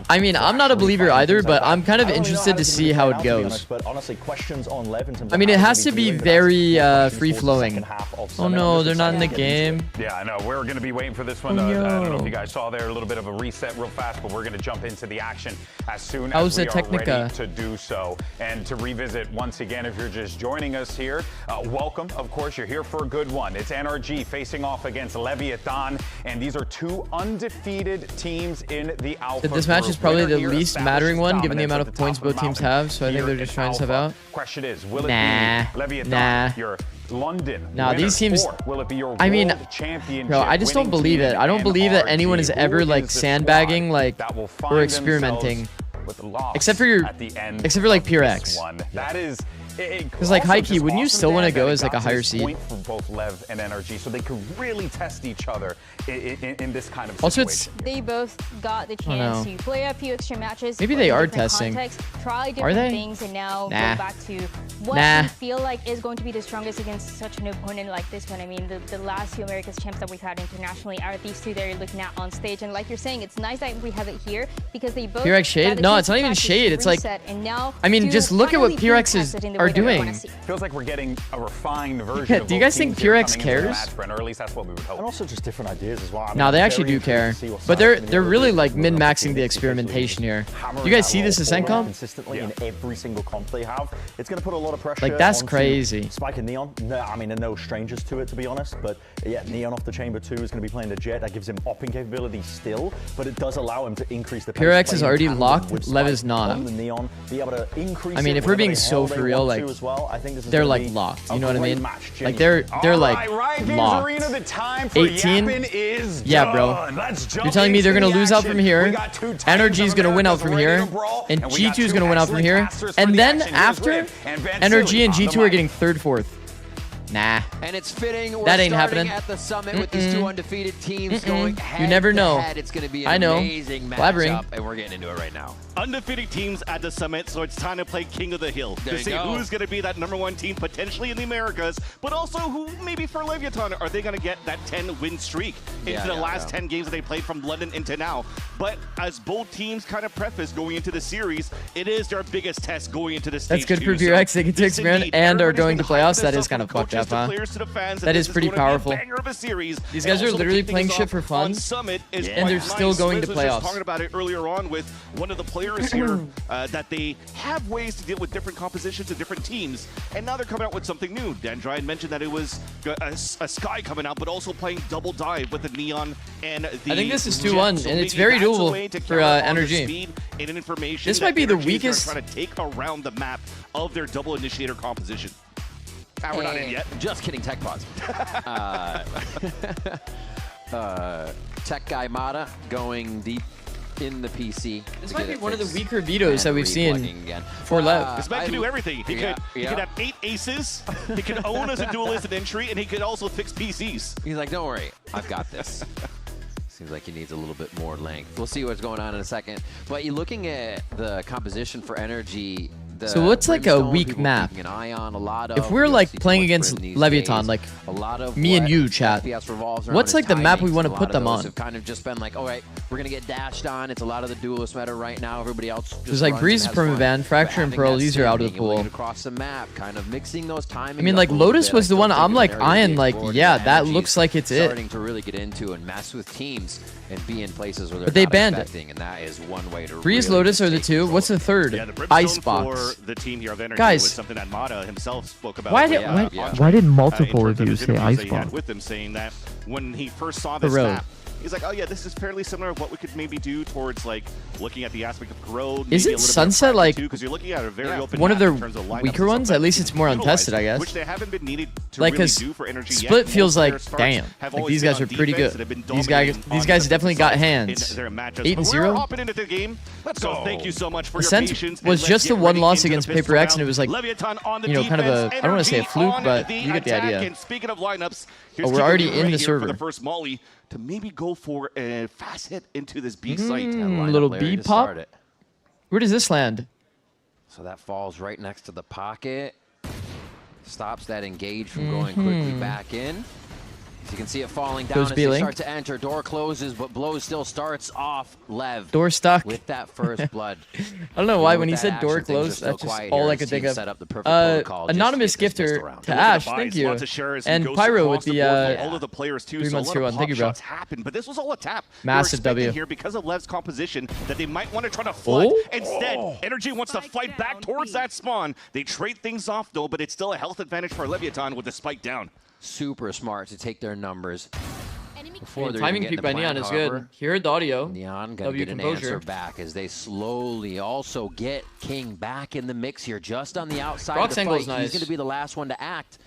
Speaker 3: I mean, I'm not a believer either, but I'm kind of interested to see how it goes.
Speaker 1: But honestly, questions on LEV in terms
Speaker 3: I mean,
Speaker 1: of
Speaker 3: it
Speaker 1: how
Speaker 3: has to
Speaker 1: they're
Speaker 3: be
Speaker 1: doing that.
Speaker 3: very free-flowing.
Speaker 1: Oh
Speaker 3: Oh no, they're not in the game.
Speaker 22: Yeah, I know. We're going to be waiting for this one. I don't know if you guys saw there a little bit of a reset real fast, but we're going to jump into the action as soon
Speaker 3: How's
Speaker 22: as we
Speaker 3: the
Speaker 22: are
Speaker 3: Technica?
Speaker 22: ready to do so. And to revisit once again, if you're just joining us here, welcome. Of course, you're here for a good one. It's NRG facing off against Leviathan, and these are two undefeated teams in the Alpha.
Speaker 3: This match is
Speaker 22: group.
Speaker 3: probably
Speaker 22: Winner
Speaker 3: the
Speaker 22: here
Speaker 3: least
Speaker 22: establishes
Speaker 3: mattering one, given the
Speaker 22: dominance
Speaker 3: amount
Speaker 22: at
Speaker 3: of
Speaker 22: the
Speaker 3: points
Speaker 22: top of
Speaker 3: both
Speaker 22: the
Speaker 3: teams
Speaker 22: mountain.
Speaker 3: have. So I think
Speaker 22: Here
Speaker 3: they're
Speaker 22: in
Speaker 3: just trying stuff
Speaker 22: Alpha.
Speaker 3: out.
Speaker 22: Question is, will
Speaker 3: Nah.
Speaker 22: it be Leviathan,
Speaker 3: Nah.
Speaker 22: your London
Speaker 3: Nah,
Speaker 22: winner,
Speaker 3: these teams.
Speaker 22: or will it be your
Speaker 3: I mean,
Speaker 22: world championship
Speaker 3: bro, I just don't
Speaker 22: winning
Speaker 3: believe
Speaker 22: team
Speaker 3: it. I don't
Speaker 22: in
Speaker 3: believe that
Speaker 22: NRG?
Speaker 3: anyone is
Speaker 22: Who
Speaker 3: ever like
Speaker 22: is the
Speaker 3: sandbagging,
Speaker 22: squad
Speaker 3: like
Speaker 22: that will
Speaker 3: or
Speaker 22: find
Speaker 3: experimenting.
Speaker 22: themselves with the loss
Speaker 3: Except for your,
Speaker 22: at the end
Speaker 3: except for like
Speaker 22: of
Speaker 3: Pure
Speaker 22: this
Speaker 3: X.
Speaker 22: one. That is.
Speaker 3: Because like
Speaker 22: also
Speaker 3: Heike,
Speaker 22: just
Speaker 3: wouldn't you
Speaker 22: awesome,
Speaker 3: still want to
Speaker 22: Dan,
Speaker 3: go
Speaker 22: that
Speaker 3: as
Speaker 22: it
Speaker 3: like a
Speaker 22: got to
Speaker 3: higher
Speaker 22: this
Speaker 3: seed?
Speaker 22: point for both LEV and NRG, so they could really test each other in this kind of
Speaker 3: Also,
Speaker 22: situation.
Speaker 2: They both got the
Speaker 3: Oh, no.
Speaker 2: chance to play a few extra matches.
Speaker 3: Maybe
Speaker 2: in
Speaker 3: they are
Speaker 2: different
Speaker 3: testing.
Speaker 2: contexts, try
Speaker 3: Are
Speaker 2: different
Speaker 3: they?
Speaker 2: things, and now
Speaker 3: Nah.
Speaker 2: go back to what
Speaker 3: Nah.
Speaker 2: we feel like is going to be the strongest against such an opponent like this one. I mean, the last two Americas champs that we've had internationally are these two that you're looking at on stage. And like you're saying, it's nice that we have it here because they both.
Speaker 3: PRX shade?
Speaker 2: got the
Speaker 3: No,
Speaker 2: chance
Speaker 3: it's not
Speaker 2: to
Speaker 3: even
Speaker 2: practice,
Speaker 3: shade. It's like,
Speaker 2: reset, and now
Speaker 3: I mean,
Speaker 2: to
Speaker 3: just look at what
Speaker 2: finally be
Speaker 3: PRX
Speaker 2: tested in the
Speaker 3: are
Speaker 2: way that we
Speaker 3: doing.
Speaker 2: wanna see.
Speaker 22: Feels like we're getting a refined version
Speaker 3: Yeah,
Speaker 22: of
Speaker 3: do you
Speaker 22: both
Speaker 3: guys think
Speaker 22: teams here
Speaker 3: PRX
Speaker 22: coming into the
Speaker 3: cares?
Speaker 22: match, Brent, or at least that's what we would hope.
Speaker 1: And also just different ideas as well. I mean,
Speaker 3: No, they
Speaker 1: I'm
Speaker 3: actually
Speaker 1: very
Speaker 3: do care.
Speaker 1: intrigued to see what
Speaker 3: But
Speaker 1: Simon's
Speaker 3: they're
Speaker 1: gonna
Speaker 3: really
Speaker 1: do.
Speaker 3: like
Speaker 1: We're gonna
Speaker 3: min-maxing
Speaker 1: see
Speaker 3: the
Speaker 1: this
Speaker 3: experimentation here.
Speaker 1: hammering
Speaker 3: You guys
Speaker 1: that
Speaker 3: see this
Speaker 1: wall
Speaker 3: ascent
Speaker 1: forward
Speaker 3: comp?
Speaker 1: consistently in every single comp they have. It's going to put a lot of pressure.
Speaker 3: Like, that's
Speaker 1: onto
Speaker 3: crazy.
Speaker 1: Spike and Neon. No, I mean, they're no strangers to it, to be honest. But yeah, Neon off the chamber 2 is going to be playing the Jet. That gives him opping capability still, but it does allow him to increase the pace.
Speaker 3: PRX
Speaker 1: play
Speaker 3: is
Speaker 1: in
Speaker 3: already
Speaker 1: tandem
Speaker 3: locked,
Speaker 1: with
Speaker 3: Lev
Speaker 1: Spike
Speaker 3: is not.
Speaker 1: on the Neon, be able to increase
Speaker 3: I mean,
Speaker 1: it
Speaker 3: if we're being
Speaker 1: whenever
Speaker 3: so
Speaker 1: the
Speaker 3: for
Speaker 1: hell
Speaker 3: real,
Speaker 1: they
Speaker 3: like
Speaker 1: want to as well. I think this is
Speaker 3: they're
Speaker 1: gonna
Speaker 3: like
Speaker 1: be
Speaker 3: locked.
Speaker 1: a
Speaker 3: You know what I
Speaker 1: great
Speaker 3: mean?
Speaker 1: match,
Speaker 3: Like
Speaker 1: genuinely.
Speaker 3: they're
Speaker 22: All
Speaker 3: like
Speaker 22: right, Riot Games
Speaker 3: locked.
Speaker 22: Arena, the time for
Speaker 3: 18.
Speaker 22: yapping is
Speaker 3: Yeah, bro.
Speaker 22: done. Let's jump
Speaker 3: You're telling me they're
Speaker 22: into
Speaker 3: gonna
Speaker 22: the
Speaker 3: lose out from
Speaker 22: action.
Speaker 3: here.
Speaker 22: We got two titans
Speaker 3: NRG is
Speaker 22: of
Speaker 3: gonna win out
Speaker 22: America
Speaker 3: from
Speaker 22: ready
Speaker 3: here,
Speaker 22: to brawl,
Speaker 3: and
Speaker 22: we got
Speaker 3: G2 is
Speaker 22: two
Speaker 3: gonna win out from
Speaker 22: excellent
Speaker 3: here.
Speaker 22: casters for
Speaker 3: And
Speaker 22: the
Speaker 3: then
Speaker 22: action. Here's
Speaker 3: after,
Speaker 22: Riv and Van
Speaker 3: NRG
Speaker 22: Silly
Speaker 3: and
Speaker 22: on the
Speaker 3: G2 are
Speaker 22: mic.
Speaker 3: getting third, fourth. Nah.
Speaker 5: And it's fitting. We're
Speaker 3: That ain't
Speaker 5: starting
Speaker 3: happening.
Speaker 5: at the summit with these two undefeated teams going head
Speaker 3: You never
Speaker 5: to
Speaker 3: know.
Speaker 5: head. It's going to be
Speaker 3: I
Speaker 5: an
Speaker 3: know.
Speaker 5: amazing
Speaker 3: Blabbering.
Speaker 5: matchup, and we're getting into it right now.
Speaker 6: Undefeated teams at the summit, so it's time to play King of the Hill
Speaker 5: There
Speaker 6: to
Speaker 5: you
Speaker 6: see
Speaker 5: go.
Speaker 6: who's going to be that #1 team potentially in the Americas, but also who maybe for Leviathan are they going to get that 10-win streak into the last 10 games that they played from London into now. But as both teams kind of preface going into the series, it is their biggest test going into the stage.
Speaker 3: That's good for PRX. They get to experiment and are going to playoffs. That is kind of fucked up, huh? That is pretty powerful. These guys are literally playing shit for fun, and they're still going to
Speaker 6: Swizz was just
Speaker 3: playoffs.
Speaker 6: talking about it earlier on with one of the players here that they have ways to deal with different compositions and different teams, and now they're coming out with something new. Dandrian mentioned that it was a Sky coming out, but also playing double dive with the Neon and the
Speaker 3: I think this is
Speaker 6: Jet.
Speaker 3: 2-1,
Speaker 6: So
Speaker 3: and it's
Speaker 6: maybe
Speaker 3: very
Speaker 6: that's a
Speaker 3: doable
Speaker 6: way to
Speaker 3: for
Speaker 6: counter on the
Speaker 3: NRG.
Speaker 6: speed and information
Speaker 3: This
Speaker 6: that
Speaker 3: might be the
Speaker 6: NRG is
Speaker 3: weakest-
Speaker 6: trying to take around the map of their double initiator composition. We're not in yet.
Speaker 5: Just kidding, tech pause. Tech guy Mata going deep in the PC.
Speaker 3: This might be one of the weaker vetoes that we've seen for LEV.
Speaker 6: This man can do everything. He could have 8 aces, he could own as a duelist in entry, and he could also fix PCs.
Speaker 5: He's like, don't worry, I've got this. Seems like he needs a little bit more length. We'll see what's going on in a second. But you're looking at the composition for NRG.
Speaker 3: So what's like a weak map? If we're like playing against Leviathan, like me and you, chat, what's like the map we want to put them on?
Speaker 5: Have kind of just been like, all right, we're gonna get dashed on. It's a lot of the duelist meta right now. Everybody else just
Speaker 3: there's like Breeze, Permaban, Fracture, and Pearl. These are out of the pool.
Speaker 5: Across the map, kind of mixing those timings.
Speaker 3: I mean, like Lotus was the one I'm like eyeing. Like, yeah, that looks like it's it.
Speaker 5: Starting to really get into and mess with teams and be in places where they're
Speaker 3: but they
Speaker 5: not
Speaker 3: banned
Speaker 5: expecting, and that is one way to
Speaker 3: Breeze,
Speaker 5: really
Speaker 3: Lotus are the two. What's the third?
Speaker 6: Yeah, the
Speaker 3: Icebox.
Speaker 6: for the team here of NRG
Speaker 3: Guys,
Speaker 6: was something that Mata himself spoke about.
Speaker 7: Why did multiple reviews say Icebox?
Speaker 6: With him saying that when he first saw this map, he's like, oh yeah, this is fairly similar to what we could maybe do towards like looking at the aspect of grow.
Speaker 3: Isn't Sunset like
Speaker 6: because you're looking at a very open
Speaker 3: one of their
Speaker 6: in terms of
Speaker 3: weaker ones? At least it's more untested, I guess.
Speaker 6: Which they haven't been needed to
Speaker 3: like,
Speaker 6: really do for NRG
Speaker 3: Split
Speaker 6: yet.
Speaker 3: feels
Speaker 6: Most of
Speaker 3: like,
Speaker 6: their
Speaker 3: damn,
Speaker 6: have
Speaker 3: like
Speaker 6: always
Speaker 3: these
Speaker 6: been
Speaker 3: guys
Speaker 6: on
Speaker 3: are pretty
Speaker 6: defense,
Speaker 3: good.
Speaker 6: they've been
Speaker 3: These
Speaker 6: dominating
Speaker 3: guys
Speaker 6: on
Speaker 3: definitely got
Speaker 6: in
Speaker 3: hands.
Speaker 6: their matchups.
Speaker 3: 8 and
Speaker 6: But
Speaker 3: 0.
Speaker 6: we're hopping into the game. Let's go. Thank you so much for your
Speaker 3: Ascent
Speaker 6: patience.
Speaker 3: was
Speaker 6: and
Speaker 3: just
Speaker 6: let's
Speaker 3: a
Speaker 6: get
Speaker 3: one
Speaker 6: ready
Speaker 3: loss
Speaker 6: into
Speaker 3: against
Speaker 6: the fifth
Speaker 3: Paper X, and
Speaker 6: round.
Speaker 3: it was like,
Speaker 6: Leviathan on the
Speaker 3: you know, kind of a,
Speaker 6: defense,
Speaker 3: I don't want to say a
Speaker 6: NRG
Speaker 3: fluke,
Speaker 6: on
Speaker 3: but
Speaker 6: the
Speaker 3: you get the
Speaker 6: attack.
Speaker 3: idea.
Speaker 6: And speaking of lineups,
Speaker 3: Oh,
Speaker 6: here's
Speaker 3: we're
Speaker 6: Chico
Speaker 3: already
Speaker 6: right
Speaker 3: in the
Speaker 6: here
Speaker 3: server.
Speaker 6: for the first molly to maybe go for a fast hit into this B site.
Speaker 3: Little B pop. Where does this land?
Speaker 5: So that falls right next to the pocket. Stops that engage from going quickly back in. So you can see it falling down
Speaker 3: Goes
Speaker 5: as
Speaker 3: B-Link.
Speaker 5: they start to enter. Door closes, but Blow still starts off LEV.
Speaker 3: Door stuck.
Speaker 5: With that first blood.
Speaker 3: I don't know why when he said door closed, that's just all I could think of. Anonymous gifter to Ash, thank you. And Pyro with the
Speaker 6: all of the players too.
Speaker 3: 3
Speaker 6: So
Speaker 3: months
Speaker 6: a
Speaker 3: tier
Speaker 6: lot
Speaker 3: 1.
Speaker 6: of
Speaker 3: Thank you,
Speaker 6: pop
Speaker 3: bro.
Speaker 6: shots happened, but this was all a tap.
Speaker 3: Massive
Speaker 6: They were expecting
Speaker 3: W.
Speaker 6: here because of Lev's composition that they might want to try to flood. Instead, NRG wants to fight back towards that spawn. They trade things off though, but it's still a health advantage for Leviathan with the spike down.
Speaker 5: Super smart to take their numbers.
Speaker 3: Yeah, timing peak by Neon is good. He heard the audio.
Speaker 5: Neon gonna get an answer back as they slowly also get King back in the mix here, just on the outside
Speaker 3: Brock's
Speaker 5: of the
Speaker 3: angle
Speaker 5: fight.
Speaker 3: is nice.
Speaker 5: He's going to be the last one to act.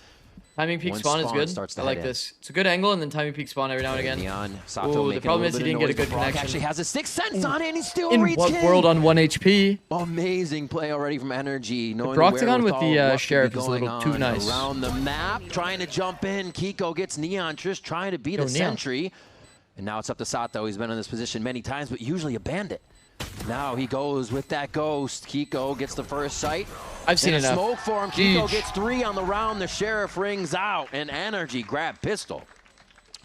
Speaker 3: Timing peak
Speaker 5: When
Speaker 3: spawn is good.
Speaker 5: starts to
Speaker 3: I like
Speaker 5: head in.
Speaker 3: this. It's a good angle, and then timing peak spawn every now and again.
Speaker 5: Neon, Sato
Speaker 3: Ooh, the
Speaker 5: making
Speaker 3: problem
Speaker 5: a
Speaker 3: is he
Speaker 5: little
Speaker 3: didn't
Speaker 5: bit
Speaker 3: get a
Speaker 5: of
Speaker 3: good
Speaker 5: noise, but Brock
Speaker 3: connection.
Speaker 5: actually has a sixth sense on it, and he still
Speaker 3: In
Speaker 5: reads
Speaker 3: what
Speaker 5: King.
Speaker 3: world on 1 HP?
Speaker 5: Amazing play already from NRG.
Speaker 3: The
Speaker 5: Knowing
Speaker 3: Brocktagon with
Speaker 5: wherewithal
Speaker 3: the
Speaker 5: of what could
Speaker 3: Sheriff
Speaker 5: be
Speaker 3: is a little
Speaker 5: going
Speaker 3: too
Speaker 5: on
Speaker 3: nice.
Speaker 5: Around the map, trying to jump in. Kiko gets Neon, just trying to beat a
Speaker 3: Neon.
Speaker 5: sentry. And now it's up to Sato. He's been in this position many times, but usually a bandit. Now he goes with that ghost. Kiko gets the first sight.
Speaker 3: I've seen
Speaker 5: and a
Speaker 3: enough.
Speaker 5: smoke for him. Kiko
Speaker 3: Jeez.
Speaker 5: gets 3 on the round. The Sheriff rings out, and NRG grab pistol.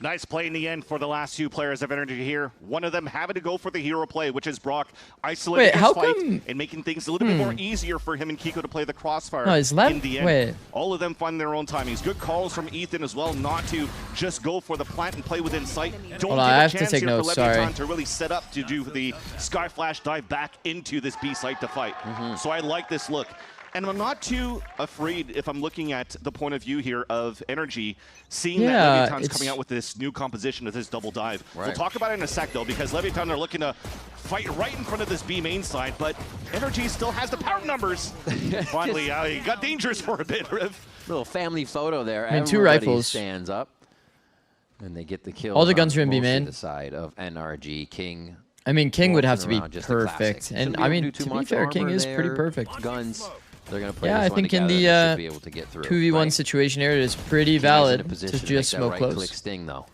Speaker 6: Nice play in the end for the last 2 players of NRG here. One of them having to go for the hero play, which is Brock isolating
Speaker 3: Wait,
Speaker 6: his
Speaker 3: how
Speaker 6: fight
Speaker 3: come-
Speaker 6: and making things a little bit more easier for him and Kiko to play the crossfire
Speaker 3: No, is Lev-
Speaker 6: in the end.
Speaker 3: wait.
Speaker 6: All of them find their own timings. Good calls from Ethan as well, not to just go for the plant and play within sight. Don't
Speaker 3: Hold on,
Speaker 6: give
Speaker 3: I
Speaker 6: a
Speaker 3: have to
Speaker 6: chance
Speaker 3: take
Speaker 6: here
Speaker 3: notes,
Speaker 6: for Leviathan
Speaker 3: sorry.
Speaker 6: to really set up to do the Sky Flash dive back into this B site to fight. So I like this look. And I'm not too afraid if I'm looking at the point of view here of NRG, seeing
Speaker 3: Yeah,
Speaker 6: that Leviathan's
Speaker 3: it's-
Speaker 6: coming out with this new composition with this double dive. We'll
Speaker 5: Right.
Speaker 6: talk about it in a sec, though, because Leviathan are looking to fight right in front of this B main side, but NRG still has the power numbers. Finally, it got dangerous for a bit, Riv.
Speaker 5: Little family photo there.
Speaker 3: I mean, 2
Speaker 5: Everybody
Speaker 3: rifles.
Speaker 5: stands up. And they get the kill.
Speaker 3: All the guns are in B main.
Speaker 5: The side of NRG. King.
Speaker 3: I mean, King would have to
Speaker 5: walking
Speaker 3: be
Speaker 5: around, just a classic.
Speaker 3: perfect.
Speaker 5: Shouldn't
Speaker 3: And
Speaker 5: be
Speaker 3: I
Speaker 5: able
Speaker 3: mean,
Speaker 5: do too
Speaker 3: to be
Speaker 5: much
Speaker 3: fair, King
Speaker 5: armor
Speaker 3: is pretty
Speaker 5: there.
Speaker 3: perfect.
Speaker 5: Guns. They're going to play
Speaker 3: Yeah,
Speaker 5: this
Speaker 3: I
Speaker 5: one
Speaker 3: think in
Speaker 5: together.
Speaker 3: the
Speaker 5: They should be able to get through.
Speaker 3: 2v1
Speaker 5: Right.
Speaker 3: situation here, it is pretty
Speaker 5: King's in a
Speaker 3: valid
Speaker 5: position
Speaker 3: to
Speaker 5: to make
Speaker 3: just
Speaker 5: that
Speaker 3: smoke
Speaker 5: right-click
Speaker 3: close.
Speaker 5: sting, though.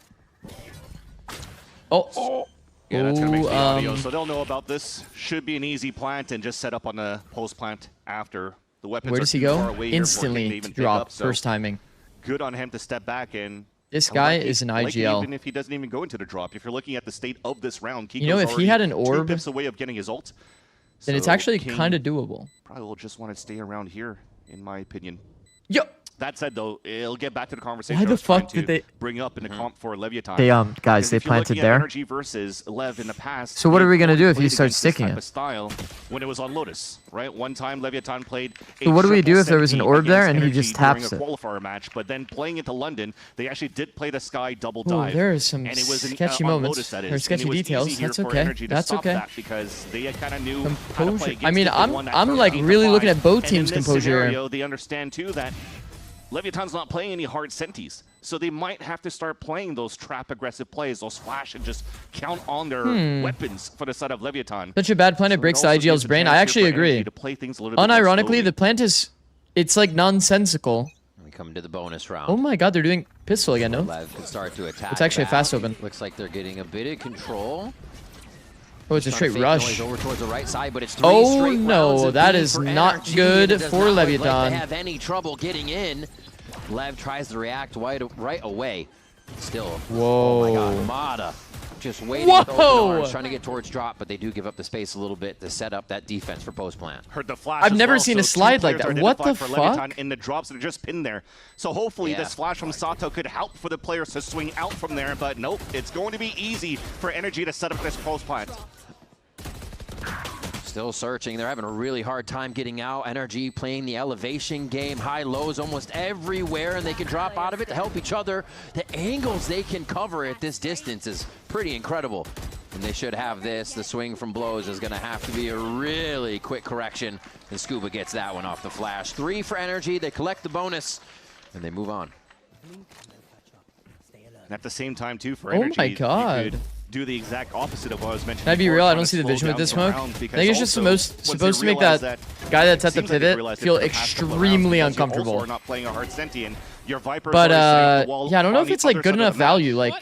Speaker 3: Oh.
Speaker 6: Yeah, that's going to make the audio,
Speaker 3: um,
Speaker 6: so they'll know about this. Should be an easy plant and just set up on the post plant after the weapons
Speaker 3: Where
Speaker 6: are
Speaker 3: does he
Speaker 6: too far
Speaker 3: go?
Speaker 6: away here for King to
Speaker 3: Instantly
Speaker 6: even pick
Speaker 3: drop,
Speaker 6: up, so
Speaker 3: first timing.
Speaker 6: good on him to step back and
Speaker 3: This
Speaker 6: I
Speaker 3: guy
Speaker 6: like it.
Speaker 3: is an
Speaker 6: I like it
Speaker 3: IGL.
Speaker 6: even if he doesn't even go into the drop. If you're looking at the state of this round, Kiko's
Speaker 3: You know, if he
Speaker 6: already
Speaker 3: had an
Speaker 6: 2
Speaker 3: orb,
Speaker 6: pips away of getting his ult.
Speaker 3: then it's
Speaker 6: So
Speaker 3: actually
Speaker 6: King
Speaker 3: kind of doable.
Speaker 6: Probably will just want to stay around here, in my opinion.
Speaker 3: Yo.
Speaker 6: That said, though, it'll get back to the conversation.
Speaker 7: Why
Speaker 6: I
Speaker 7: the
Speaker 6: was trying
Speaker 7: fuck
Speaker 6: to
Speaker 7: did they-
Speaker 6: bring up in the comp for Leviathan?
Speaker 7: They, guys,
Speaker 6: Because
Speaker 7: they
Speaker 6: if you're looking
Speaker 7: planted
Speaker 6: at
Speaker 7: there?
Speaker 6: NRG versus Lev in the past.
Speaker 7: So what are we gonna do if
Speaker 6: played
Speaker 7: you start
Speaker 6: against this
Speaker 7: sticking
Speaker 6: type
Speaker 7: it?
Speaker 6: of style when it was on Lotus, right? One time Leviathan played.
Speaker 7: So what do we do if there was an orb there and he
Speaker 6: against
Speaker 7: just
Speaker 6: NRG during
Speaker 7: taps
Speaker 6: a
Speaker 7: it?
Speaker 6: qualifier match, but then playing into London, they actually did play the Sky double
Speaker 3: Ooh,
Speaker 6: dive.
Speaker 3: there is some
Speaker 6: and it was
Speaker 3: sketchy
Speaker 6: on
Speaker 3: moments,
Speaker 6: Lotus, that
Speaker 3: or
Speaker 6: is.
Speaker 3: sketchy
Speaker 6: And it was
Speaker 3: details.
Speaker 6: easy here
Speaker 3: That's
Speaker 6: for
Speaker 3: okay.
Speaker 6: NRG to
Speaker 3: That's
Speaker 6: stop
Speaker 3: okay.
Speaker 6: that because they kind of knew how to play
Speaker 3: Composure.
Speaker 6: against
Speaker 3: I mean,
Speaker 6: people who won that
Speaker 3: I'm
Speaker 6: first
Speaker 3: like
Speaker 6: 8 to
Speaker 3: really
Speaker 6: 5.
Speaker 3: looking at both
Speaker 6: And
Speaker 3: teams'
Speaker 6: in this
Speaker 3: composure here.
Speaker 6: scenario, they understand too that Leviathan's not playing any hard senties. So they might have to start playing those trap aggressive plays, those flash, and just count on their weapons for the side of Leviathan.
Speaker 3: Such a bad plan. It breaks the IGL's brain. I actually agree. Unironically, the plant is, it's like nonsensical.
Speaker 5: We come to the bonus round.
Speaker 3: Oh my god, they're doing pistol again, no?
Speaker 5: LEV can start to attack.
Speaker 3: It's actually
Speaker 5: back.
Speaker 3: a fast open.
Speaker 5: Looks like they're getting a bit of control.
Speaker 3: Oh, it's a straight rush.
Speaker 5: Over towards the right side, but it's
Speaker 3: Oh no, that is not good for Leviathan.
Speaker 5: They have any trouble getting in. LEV tries to react right away. Still.
Speaker 3: Whoa.
Speaker 5: Oh my god, Mata just waiting with open arms, trying to get towards drop, but they do give up the space a little bit to set up that defense for post plant.
Speaker 6: Heard the flash.
Speaker 3: I've never seen a slide like that. What the fuck?
Speaker 6: In the drops that are just pinned there. So hopefully this flash from Sato could help for the players to swing out from there, but nope, it's going to be easy for NRG to set up this post plant.
Speaker 5: Still searching. They're having a really hard time getting out. NRG playing the elevation game. High lows almost everywhere, and they can drop out of it to help each other. The angles they can cover at this distance is pretty incredible. And they should have this. The swing from blows is going to have to be a really quick correction. And Scuba gets that one off the flash. 3 for NRG. They collect the bonus, and they move on.
Speaker 6: And at the same time, too, for
Speaker 3: Oh
Speaker 6: NRG,
Speaker 3: my god.
Speaker 6: you could do the exact opposite of what I was mentioning.
Speaker 3: Can I be
Speaker 6: before,
Speaker 3: real? I
Speaker 6: trying
Speaker 3: don't
Speaker 6: to
Speaker 3: see the
Speaker 6: slow
Speaker 3: vision with
Speaker 6: down
Speaker 3: this
Speaker 6: the
Speaker 3: smoke.
Speaker 6: round,
Speaker 3: I
Speaker 6: because
Speaker 3: think it's just
Speaker 6: also,
Speaker 3: supposed to make that guy that's at the
Speaker 6: seems like they
Speaker 3: pivot
Speaker 6: realized
Speaker 3: feel
Speaker 6: that the past couple of rounds,
Speaker 3: extremely
Speaker 6: because you also
Speaker 3: uncomfortable.
Speaker 6: are not playing a hard sentient. Your Vipers
Speaker 3: But
Speaker 6: are the wall
Speaker 3: yeah, I don't know
Speaker 6: on
Speaker 3: if it's
Speaker 6: the
Speaker 3: like
Speaker 6: other
Speaker 3: good
Speaker 6: side of
Speaker 3: enough
Speaker 6: the map.
Speaker 3: value. Like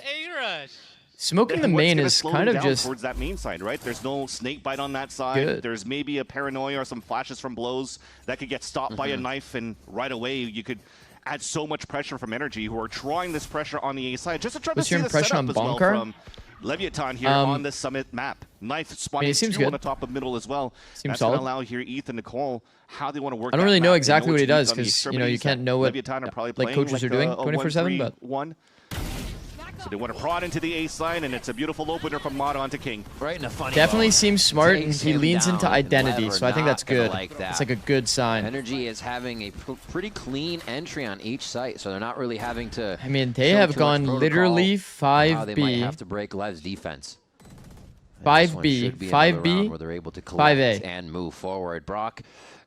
Speaker 3: smoking the
Speaker 6: And what's
Speaker 3: main
Speaker 6: gonna
Speaker 3: is
Speaker 6: slow
Speaker 3: kind
Speaker 6: them
Speaker 3: of
Speaker 6: down
Speaker 3: just
Speaker 6: towards that main side, right? There's no snake bite on that side.
Speaker 3: Good.
Speaker 6: There's maybe a paranoia or some flashes from blows that could get stopped by a knife, and right away you could add so much pressure from NRG, who are trying this pressure on the A side just to try
Speaker 3: What's
Speaker 6: to see
Speaker 3: your
Speaker 6: the
Speaker 3: impression
Speaker 6: setup
Speaker 3: on
Speaker 6: as well
Speaker 3: Bonkar?
Speaker 6: from Leviathan here on the summit map. Knife spawning
Speaker 3: seems
Speaker 6: 2
Speaker 3: good.
Speaker 6: on the top of middle as well.
Speaker 3: Seems
Speaker 6: That's going to
Speaker 3: solid.
Speaker 6: allow here Ethan to call how they want to work.
Speaker 3: I don't
Speaker 6: that
Speaker 3: really know
Speaker 6: map. They
Speaker 3: exactly what he
Speaker 6: it's
Speaker 3: does
Speaker 6: weak on the
Speaker 3: because you know you
Speaker 6: extremities
Speaker 3: can't
Speaker 6: that
Speaker 3: know what
Speaker 6: Leviathan are probably
Speaker 3: like
Speaker 6: playing
Speaker 3: coaches are
Speaker 6: like
Speaker 3: doing
Speaker 6: a
Speaker 3: 24/7. But
Speaker 6: 1-3-1. So they want to prod into the A side, and it's a beautiful opener from Mata onto King.
Speaker 5: Right in a funny
Speaker 3: definitely
Speaker 5: low.
Speaker 3: seems smart, and
Speaker 5: Takes
Speaker 3: he
Speaker 5: him
Speaker 3: leans into
Speaker 5: down, and
Speaker 3: identity.
Speaker 5: LEV
Speaker 3: So
Speaker 5: are
Speaker 3: I think
Speaker 5: not
Speaker 3: that's
Speaker 5: gonna
Speaker 3: good.
Speaker 5: like that.
Speaker 3: It's like a good sign.
Speaker 5: NRG is having a pretty clean entry on each site, so they're not really having to.
Speaker 3: I mean, they
Speaker 5: show
Speaker 3: have
Speaker 5: too much
Speaker 3: gone
Speaker 5: protocol
Speaker 3: literally
Speaker 5: on how they might
Speaker 3: 5B.
Speaker 5: have to break LEV's defense.
Speaker 3: 5B, 5B,
Speaker 5: where they're able to collect
Speaker 3: 5A.
Speaker 5: and move forward. Brock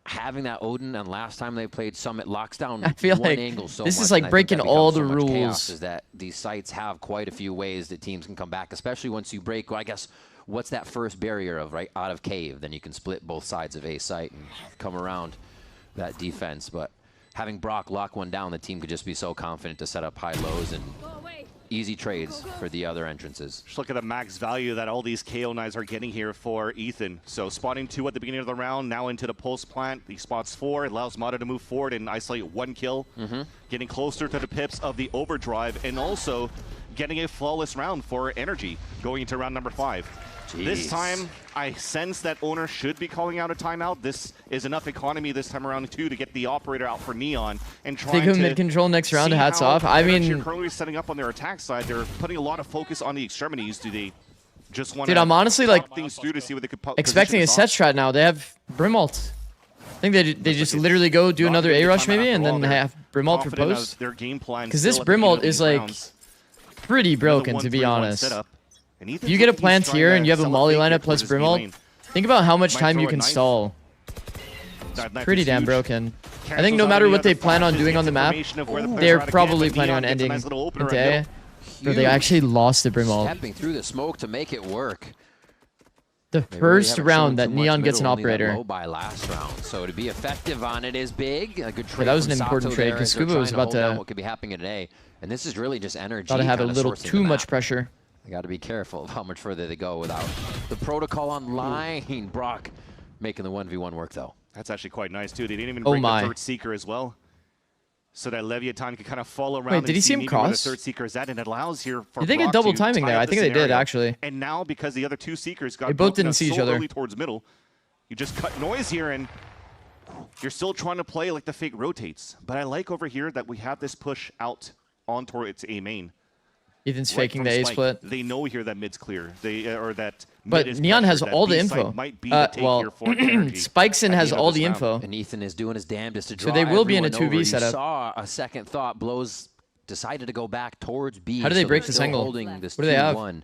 Speaker 5: having that Odin, and last time they played Summit locks down
Speaker 3: I feel
Speaker 5: one
Speaker 3: like
Speaker 5: angle so
Speaker 3: this
Speaker 5: much,
Speaker 3: is like
Speaker 5: and I think
Speaker 3: breaking
Speaker 5: that
Speaker 3: all
Speaker 5: becomes
Speaker 3: the
Speaker 5: so much chaos,
Speaker 3: rules.
Speaker 5: is that these sites have quite a few ways that teams can come back, especially once you break, well, I guess, what's that first barrier of, right, out of cave? Then you can split both sides of a site and come around that defense. But having Brock lock one down, the team could just be so confident to set up high lows and easy trades for the other entrances.
Speaker 6: Just look at the max value that all these KO knives are getting here for Ethan. So spotting 2 at the beginning of the round, now into the post plant. He spots 4, it allows Mata to move forward and isolate 1 kill. Getting closer to the pips of the overdrive, and also getting a flawless round for NRG going into round number 5. This time, I sense that owner should be calling out a timeout. This is enough economy this time around, too, to get the operator out for Neon and trying
Speaker 3: Think of
Speaker 6: to
Speaker 3: mid-control next round,
Speaker 6: see
Speaker 3: hats
Speaker 6: how
Speaker 3: off. I
Speaker 6: NRG
Speaker 3: mean,
Speaker 6: are currently setting up on their attack side. They're putting a lot of focus on the extremities. Do they just want
Speaker 3: dude, I'm honestly like
Speaker 6: things through to see what they could
Speaker 3: expecting a set strat now. They have Brimalt. I think they just literally go do another A rush maybe, and then have Brimalt for post. Because this Brimalt is like pretty broken, to be honest. If you get a plant here and you have a molly lineup plus Brimalt, think about how much time you can stall. It's pretty damn broken. I think no matter what they plan on doing on the map, they're probably planning on ending into A. But they actually lost the Brimalt.
Speaker 5: Stepping through the smoke to make it work.
Speaker 3: The
Speaker 5: They really
Speaker 3: first
Speaker 5: haven't
Speaker 3: round
Speaker 5: shown
Speaker 3: that
Speaker 5: too much
Speaker 3: Neon gets an
Speaker 5: middle, only that
Speaker 3: operator.
Speaker 5: low by last round. So to be effective on it is big. A good trade.
Speaker 3: that was
Speaker 5: from
Speaker 3: an important
Speaker 5: Sato
Speaker 3: trade,
Speaker 5: there
Speaker 3: 'cause
Speaker 5: as they're
Speaker 3: Scuba was
Speaker 5: trying
Speaker 3: about
Speaker 5: hold down
Speaker 3: to-
Speaker 5: what could be happening today. And this is really just energy.
Speaker 3: Thought I have a
Speaker 5: kinda
Speaker 3: little
Speaker 5: sourcing
Speaker 3: too
Speaker 5: the
Speaker 3: much
Speaker 5: map.
Speaker 3: pressure.
Speaker 5: You got to be careful of how much further they go without the protocol online. Brock making the 1v1 work though.
Speaker 6: That's actually quite nice too. They didn't even
Speaker 3: Oh
Speaker 6: break
Speaker 3: my.
Speaker 6: the third seeker as well. So that Leviathan could kind of follow around.
Speaker 3: Wait,
Speaker 6: and
Speaker 3: did he see him
Speaker 6: maybe where
Speaker 3: cross?
Speaker 6: The third seeker is at, and it allows here for
Speaker 3: Did they get
Speaker 6: Brock
Speaker 3: double
Speaker 6: to
Speaker 3: timing
Speaker 6: tie
Speaker 3: there?
Speaker 6: up
Speaker 3: I
Speaker 6: the
Speaker 3: think they did,
Speaker 6: scenario.
Speaker 3: actually.
Speaker 6: And now because the other 2 seekers got
Speaker 3: They both
Speaker 6: broken
Speaker 3: didn't
Speaker 6: up
Speaker 3: see each
Speaker 6: so
Speaker 3: other.
Speaker 6: early towards middle, you just cut noise here, and you're still trying to play like the fake rotates. But I like over here that we have this push out on towards A main.
Speaker 3: Ethan's
Speaker 6: Right
Speaker 3: faking
Speaker 6: from
Speaker 3: the A
Speaker 6: Spike.
Speaker 3: split.
Speaker 6: They know here that mid's clear. They or that.
Speaker 3: But
Speaker 6: mid is
Speaker 3: Neon has
Speaker 6: pressured, that
Speaker 3: all the
Speaker 6: B side
Speaker 3: info.
Speaker 6: might be the take
Speaker 3: Well,
Speaker 6: here for NRG
Speaker 3: Spikeson
Speaker 6: at the
Speaker 3: has
Speaker 6: end of
Speaker 3: all
Speaker 6: this
Speaker 3: the
Speaker 6: round.
Speaker 3: info.
Speaker 5: And Ethan is doing his damnedest to
Speaker 3: So
Speaker 5: draw
Speaker 3: they will be in a
Speaker 5: everyone
Speaker 3: 2v
Speaker 5: over.
Speaker 3: setup.
Speaker 5: You saw a second thought. Blows decided to go back towards B.
Speaker 3: How do they
Speaker 5: so
Speaker 3: break
Speaker 5: they're
Speaker 3: this
Speaker 5: still
Speaker 3: angle?
Speaker 5: holding this
Speaker 3: What do they have?
Speaker 5: 2-1.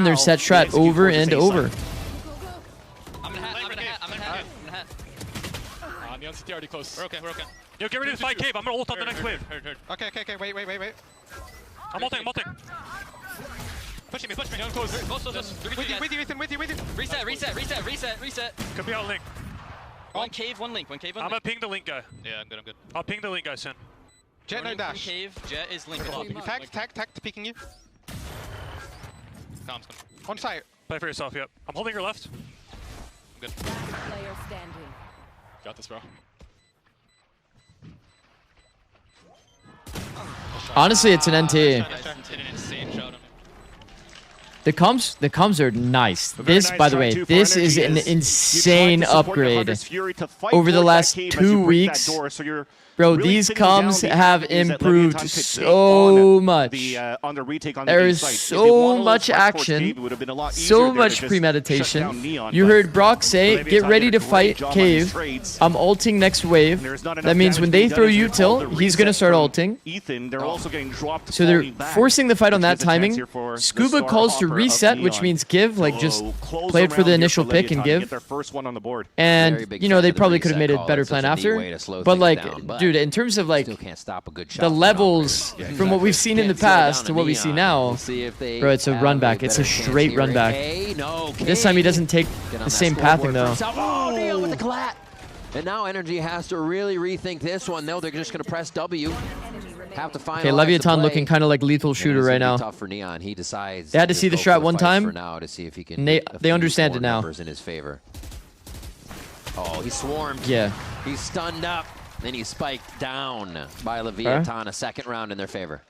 Speaker 3: again their set strat over and over.
Speaker 25: I'm gonna hat. On the LCT already close.
Speaker 24: We're okay.
Speaker 25: Yo, get ready to fight cave. I'm gonna ult on the next wave.
Speaker 24: Okay. Wait.
Speaker 25: I'm ulting.
Speaker 24: Push me.
Speaker 25: Young close.
Speaker 24: With you.
Speaker 25: Reset. Could be out link.
Speaker 24: One cave, one link.
Speaker 25: I'm gonna ping the link guy.
Speaker 24: Yeah, I'm good.
Speaker 25: I'll ping the link guy soon.
Speaker 24: Jet no dash. Cave, Jet is link.
Speaker 6: Tag, peeking you.
Speaker 24: Comms.
Speaker 6: On site.
Speaker 10: Play for yourself, yep. I'm holding your left. I'm good.
Speaker 9: Player standing.
Speaker 10: Got this, bro.
Speaker 3: Honestly, it's an NT. The comms are nice. This, by the way, this is an insane upgrade over the last 2 weeks. Bro, these comms have improved so much. There is so much action, so much premeditation. You heard Brock say, get ready to fight Cave. I'm ulting next wave. That means when they throw util, he's going to start ulting. So they're forcing the fight on that timing. Scuba calls to reset, which means give, like just play it for the initial pick and give. And, you know, they probably could have made a better plan after. But like, dude, in terms of like the levels from what we've seen in the past to what we see now, bro, it's a run back. It's a straight run back. This time he doesn't take the same pathing though.
Speaker 5: Oh, deal with the collat. And now NRG has to really rethink this one. No, they're just going to press W. Have to find.
Speaker 3: Okay, Leviathan looking kind of like lethal shooter right now.
Speaker 5: Tough for Neon. He decides.
Speaker 3: They had to see the strat one time.
Speaker 5: For now to see if he can.
Speaker 3: They understand it now.
Speaker 5: In his favor. Oh, he swarmed.
Speaker 3: Yeah.
Speaker 5: He's stunned up. Then he's spiked down by Leviathan. A second round in their favor.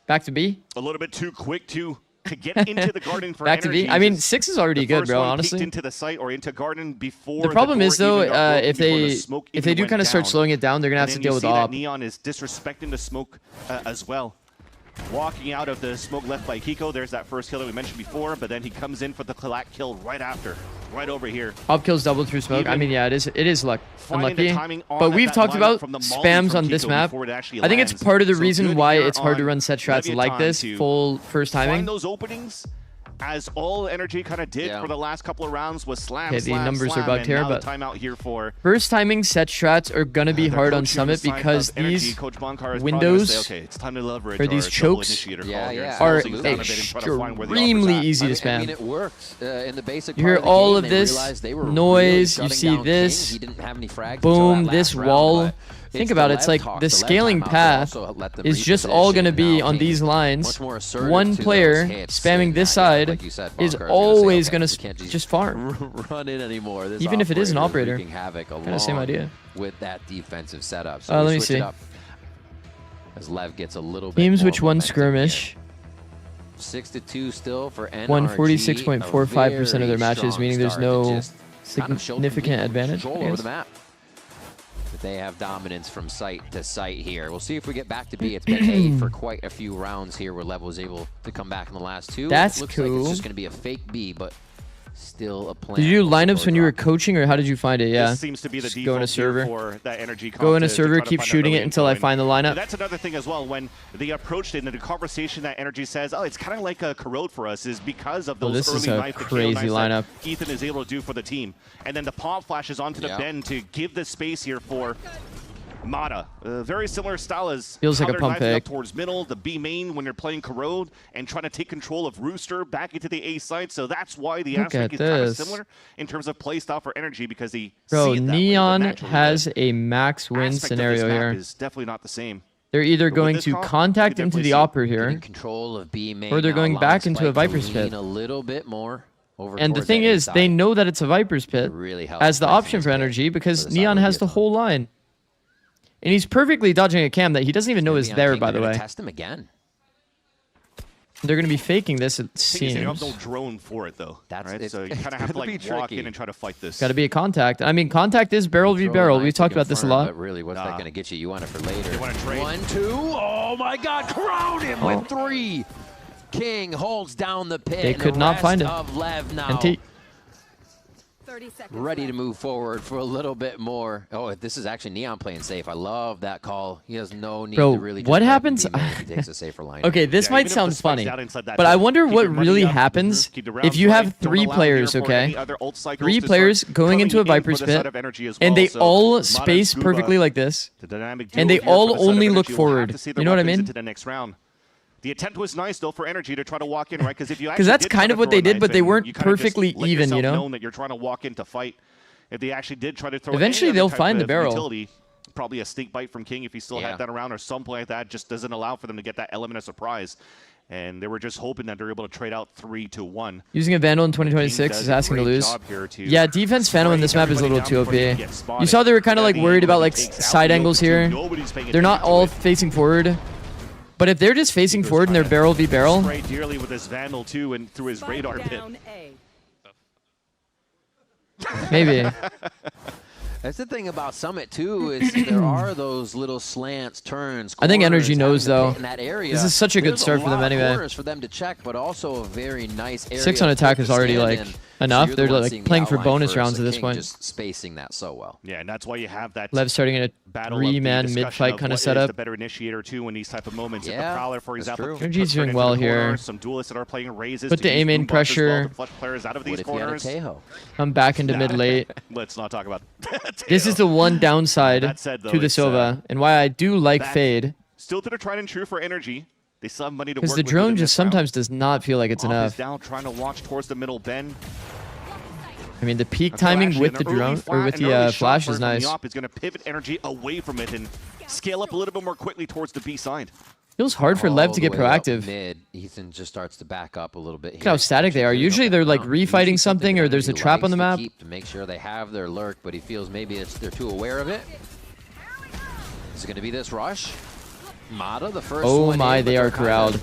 Speaker 3: Back to B.
Speaker 6: A little bit too quick to get into the garden for
Speaker 3: Back to B. I mean, Zikz is already good, bro. Honestly.
Speaker 6: Into the site or into garden before.
Speaker 3: The problem is though, if they do kind of start slowing it down, they're gonna have to deal with AWP.
Speaker 6: Neon is disrespecting the smoke as well. Walking out of the smoke left by Kiko. There's that first kill that we mentioned before, but then he comes in for the collat kill right after, right over here.
Speaker 3: AWP kills double through smoke. I mean, yeah, it is luck. Unlucky. But we've talked about spams on this map. I think it's part of the reason why it's hard to run set strats like this, full first timing.
Speaker 6: Find those openings, as all NRG kind of did for the last couple of rounds was slam,
Speaker 3: okay, the numbers are bugged here, but
Speaker 6: timeout here for
Speaker 3: first timing set strats are gonna be hard on Summit because these windows
Speaker 6: it's time to leverage
Speaker 3: or these chokes are extremely easy to spam.
Speaker 5: I mean, it works. In the basic
Speaker 3: you hear all of this noise, you see this, boom, this wall. Think about it, it's like the scaling path is just all going to be on these lines. One player spamming this side is always going to just farm.
Speaker 5: Run in anymore.
Speaker 3: Even if it is an operator.
Speaker 5: Kind
Speaker 3: of same idea.
Speaker 5: With that defensive setup. So
Speaker 3: let me see.
Speaker 5: As Lev gets a little bit
Speaker 3: teams which won skirmish.
Speaker 5: 6-2 still for NRG.
Speaker 3: Won 46.45% of their matches, meaning there's no significant advantage.
Speaker 5: Over the map. They have dominance from site to site here. We'll see if we get back to B. It's been A for quite a few rounds here where Lev was able to come back in the last two.
Speaker 3: That's
Speaker 5: Looks
Speaker 3: cool.
Speaker 5: Like it's just going to be a fake B, but still a plan.
Speaker 3: Did you do lineups when you were coaching, or how did you find it? Yeah.
Speaker 6: This seems to be the
Speaker 3: go in a server.
Speaker 6: For that energy
Speaker 3: go in a server, keep shooting it until I find the lineup.
Speaker 6: That's another thing as well. When they approached it, and the conversation that Energy says, "Oh, it's kind of like a corrode for us," is because of those early knife
Speaker 3: crazy lineup
Speaker 6: Ethan is able to do for the team, and then the pop flashes onto the bend to give the space here for Mata. Very similar style as
Speaker 3: feels like a pump pick
Speaker 6: towards middle, the B main when you're playing corrode and trying to take control of Rooster back into the A side. So that's why the aspect is kind of similar in terms of play style for Energy, because he
Speaker 3: Neon has a max win scenario here.
Speaker 6: Is definitely not the same.
Speaker 3: They're either going to contact into the Opera here,
Speaker 5: control of B main,
Speaker 3: or they're going back into a Viper's Pit.
Speaker 5: A little bit more.
Speaker 3: And the thing is, they know that it's a Viper's Pit as the option for Energy because Neon has the whole line. And he's perfectly dodging a cam that he doesn't even know is there, by the way.
Speaker 5: Test him again.
Speaker 3: They're going to be faking this, it seems.
Speaker 6: You have no drone for it, though. Right? So you kind of have to like walk in and try to fight this.
Speaker 3: Got to be a contact. I mean, contact is barrel v barrel. We've talked about this a lot.
Speaker 5: But really, what's that going to get you? You want it for later.
Speaker 6: You want to trade?
Speaker 5: 1, 2. Oh my God! Crowd him with 3. King holds down the pit.
Speaker 3: They could not find him.
Speaker 5: Of Lev now. Ready to move forward for a little bit more. Oh, this is actually Neon playing safe. I love that call. He has no need to really just
Speaker 3: what happens?
Speaker 5: He takes a safer line.
Speaker 3: Okay, this might sound funny, but I wonder what really happens if you have 3 players, okay? 3 players going into a Viper's Pit, and they all space perfectly like this, and they all only look forward. You know what I mean?
Speaker 6: The attempt was nice, though, for Energy to try to walk in, right?
Speaker 3: Because that's kind of what they did, but they weren't perfectly even, you know?
Speaker 6: That you're trying to walk in to fight. If they actually did try to throw
Speaker 3: eventually they'll find the barrel.
Speaker 6: Utility, probably a snake bite from King if he still had that around, or something like that, just doesn't allow for them to get that element of surprise. And they were just hoping that they're able to trade out 3-1.
Speaker 3: Using a Vandal in 2026 is asking to lose. Yeah, defense Phantom in this map is a little too OP. You saw they were kind of like worried about like side angles here. They're not all facing forward. But if they're just facing forward and they're barrel v barrel.
Speaker 6: Sprayed dearly with his Vandal too and through his radar pit.
Speaker 3: Maybe.
Speaker 5: That's the thing about Summit too, is there are those little slants, turns.
Speaker 3: I think NRG knows though.
Speaker 5: In that area,
Speaker 3: this is such a good start for them anyway.
Speaker 5: Corners for them to check, but also a very nice area.
Speaker 3: 6 on attack is already like enough. They're like playing for bonus rounds at this point.
Speaker 5: Just spacing that so well.
Speaker 6: Yeah, and that's why you have that.
Speaker 3: LEV starting in a 3-man mid-fight kind of setup.
Speaker 6: The better initiator too in these type of moments. Yeah, the Prowler, for example.
Speaker 3: NRG's doing well here.
Speaker 6: Some duelists that are playing raises.
Speaker 3: Put the A-main pressure.
Speaker 6: Players out of these corners.
Speaker 3: I'm back into mid late.
Speaker 6: Let's not talk about.
Speaker 3: This is the one downside
Speaker 6: said, though,
Speaker 3: to the Sova, and why I do like Fade.
Speaker 6: Still to the tried and true for NRG. They still have money to work
Speaker 3: because
Speaker 6: with.
Speaker 3: the drone just sometimes does not feel like it's enough.
Speaker 6: Down, trying to launch towards the middle bend.
Speaker 3: I mean, the peak timing with the drone or with the flash is nice.
Speaker 6: Is going to pivot energy away from it and scale up a little bit more quickly towards the B side.
Speaker 3: Feels hard for LEV to get proactive.
Speaker 5: Mid, Ethan just starts to back up a little bit.
Speaker 3: Look how static they are. Usually they're like refighting something or there's a trap on the map.
Speaker 5: To make sure they have their lurk, but he feels maybe they're too aware of it. Is it going to be this rush? Mata, the first one.
Speaker 3: Oh my, they are corralled.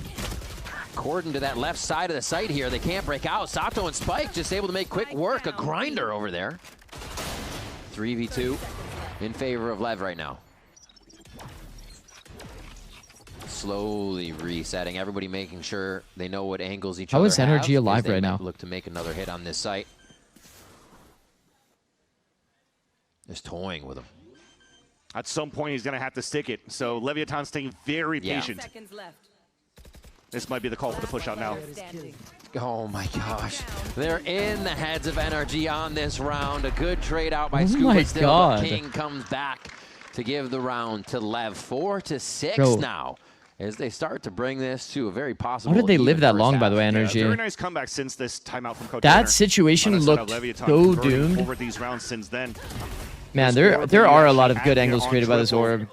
Speaker 5: According to that left side of the site here, they can't break out. Sato and Spike just able to make quick work. A grinder over there. 3v2 in favor of LEV right now. Slowly resetting. Everybody making sure they know what angles each other have.
Speaker 3: How is NRG alive right now?
Speaker 5: Look to make another hit on this site. Just toying with him.
Speaker 6: At some point, he's going to have to stick it. So Leviathan staying very patient. This might be the call for the push out now.
Speaker 5: Oh my gosh. They're in the heads of NRG on this round. A good trade out by Scuba still.
Speaker 3: God.
Speaker 5: King comes back to give the round to LEV. 4-6 now. As they start to bring this to a very possible.
Speaker 3: How did they live that long, by the way, NRG?
Speaker 6: Yeah, very nice comeback since this timeout from Coach
Speaker 3: That situation looked so doomed.
Speaker 6: Over these rounds since then.
Speaker 3: Man, there are a lot of good angles created by this orb.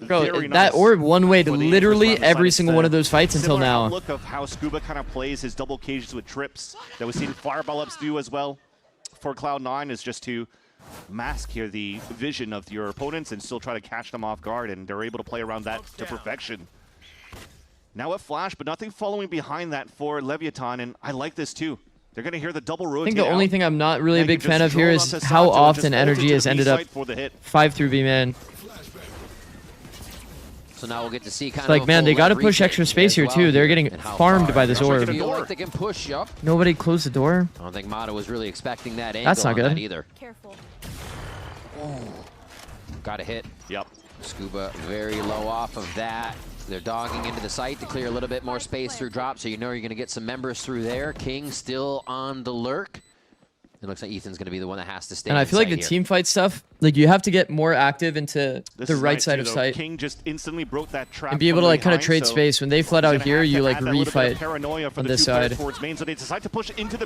Speaker 3: Bro, that orb one way to literally every single one of those fights until now.
Speaker 6: Look of how Scuba kind of plays his double cages with trips that we've seen Fireball ups do as well for Cloud9 is just to mask here the vision of your opponents and still try to catch them off guard, and they're able to play around that to perfection. Now a flash, but nothing following behind that for Leviathan, and I like this too. They're going to hear the double rotate.
Speaker 3: I think the only thing I'm not really a big fan of here is how often NRG has ended up 5 through B man.
Speaker 5: So now we'll get to see kind
Speaker 3: of like, man, they got to push extra space here too. They're getting farmed by this orb.
Speaker 5: Like they can push up.
Speaker 3: Nobody closed the door.
Speaker 5: I don't think Mata was really expecting that angle.
Speaker 3: That's not good.
Speaker 5: That either.
Speaker 2: Careful.
Speaker 5: Got a hit.
Speaker 6: Yep.
Speaker 5: Scuba very low off of that. They're dogging into the site to clear a little bit more space through drop, so you know you're going to get some members through there. King still on the lurk. It looks like Ethan's going to be the one that has to stay.
Speaker 3: And I feel like the team fight stuff, like you have to get more active into the right side of site.
Speaker 6: King just instantly broke that trap
Speaker 3: and be able to like kind of trade space. When they flood out here, you like refight on this side.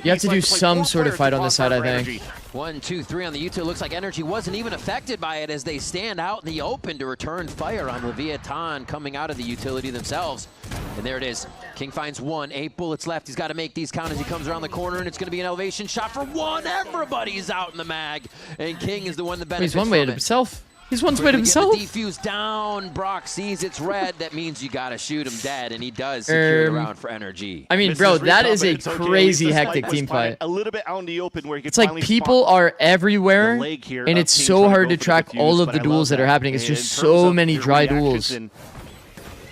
Speaker 3: You have to do some sort of fight on this side, I think.
Speaker 5: 1, 2, 3 on the U2. Looks like NRG wasn't even affected by it as they stand out in the open to return fire on Leviathan coming out of the utility themselves. And there it is. King finds 1, 8 bullets left. He's got to make these count as he comes around the corner, and it's going to be an elevation shot for 1. Everybody's out in the mag, and King is the one that benefits
Speaker 3: from it. He's one way to himself. He's one way to himself.
Speaker 5: The defuse down. Brock sees it's red. That means you got to shoot him dead, and he does secure the round for NRG.
Speaker 3: I mean, bro, that is a crazy hectic team fight.
Speaker 6: A little bit out in the open where you can
Speaker 3: it's like people are everywhere, and it's so hard to track all of the duels that are happening. It's just so many dry duels.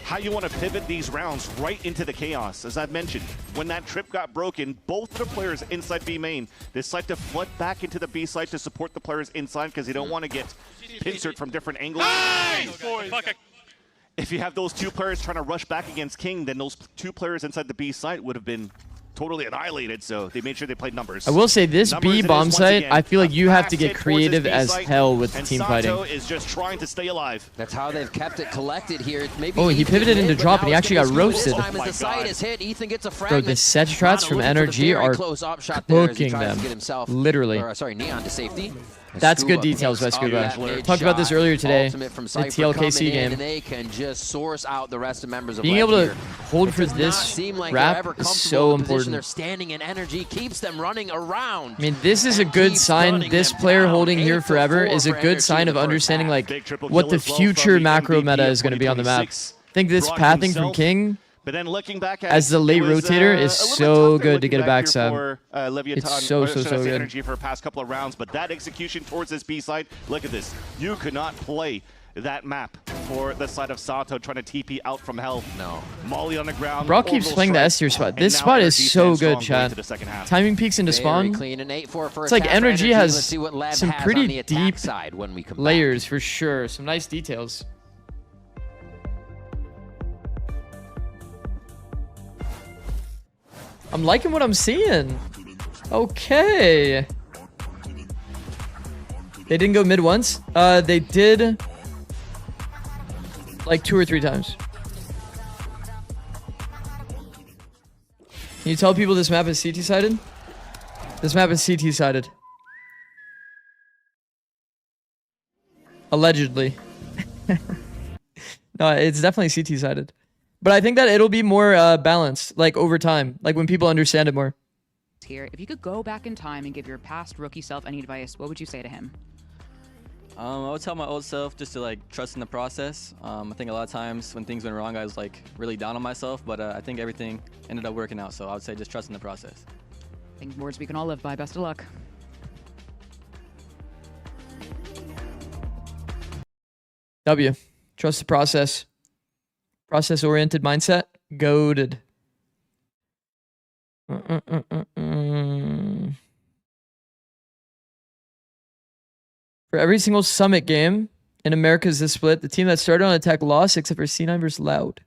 Speaker 6: How you want to pivot these rounds right into the chaos. As I've mentioned, when that trip got broken, both of the players inside B main decide to flood back into the B side to support the players inside because they don't want to get pincered from different angles. If you have those 2 players trying to rush back against King, then those 2 players inside the B site would have been totally annihilated, so they made sure they played numbers.
Speaker 3: I will say this B bomb site, I feel like you have to get creative as hell with the team fighting.
Speaker 6: Is just trying to stay alive.
Speaker 5: That's how they've kept it collected here. Maybe
Speaker 3: he pivoted into drop and he actually got roasted.
Speaker 5: The site is hit. Ethan gets a
Speaker 3: bro, the set strats from NRG are cooking them. Literally.
Speaker 5: Sorry, Neon to safety.
Speaker 3: That's good details by Scuba. Talked about this earlier today. The TLKC game.
Speaker 5: And they can just source out the rest of members of
Speaker 3: Being
Speaker 5: LEV
Speaker 3: able to
Speaker 5: here.
Speaker 3: hold for this wrap is so important.
Speaker 5: They're standing in energy, keeps them running around.
Speaker 3: I mean, this is a good sign. This player holding here forever is a good sign of understanding like what the future macro meta is going to be on the map. I think this pathing from King
Speaker 6: But then looking back at
Speaker 3: as the late rotator is so good to get a backstab.
Speaker 6: It's
Speaker 3: so good.
Speaker 6: Energy for the past couple of rounds, but that execution towards this B side, look at this. You could not play that map for the side of Sato trying to TP out from hell.
Speaker 5: No.
Speaker 6: Molly on the ground.
Speaker 3: Brock keeps playing the S tier spot. This spot is so good, chat. Timing peaks into spawn.
Speaker 5: Clean and 8-4
Speaker 3: It's like NRG has some
Speaker 5: has
Speaker 3: pretty deep
Speaker 5: side when we come
Speaker 3: layers for sure. Some nice details. I'm liking what I'm seeing. Okay. They didn't go mid once. They did like 2 or 3 times. Can you tell people this map is CT sided? This map is CT sided. Allegedly. No, it's definitely CT sided. But I think that it'll be more balanced, like over time, like when people understand it more.
Speaker 18: Here, if you could go back in time and give your past rookie self any advice, what would you say to him?
Speaker 11: I would tell my old self just to like trust in the process. I think a lot of times when things went wrong, I was like really down on myself, but I think everything ended up working out. So I would say just trust in the process.
Speaker 18: I think words we can all live by. Best of luck.
Speaker 3: W. Trust the process. Process-oriented mindset. Goated. For every single Summit game in Americas this split, the team that started on attack lost except for C9 versus Loud.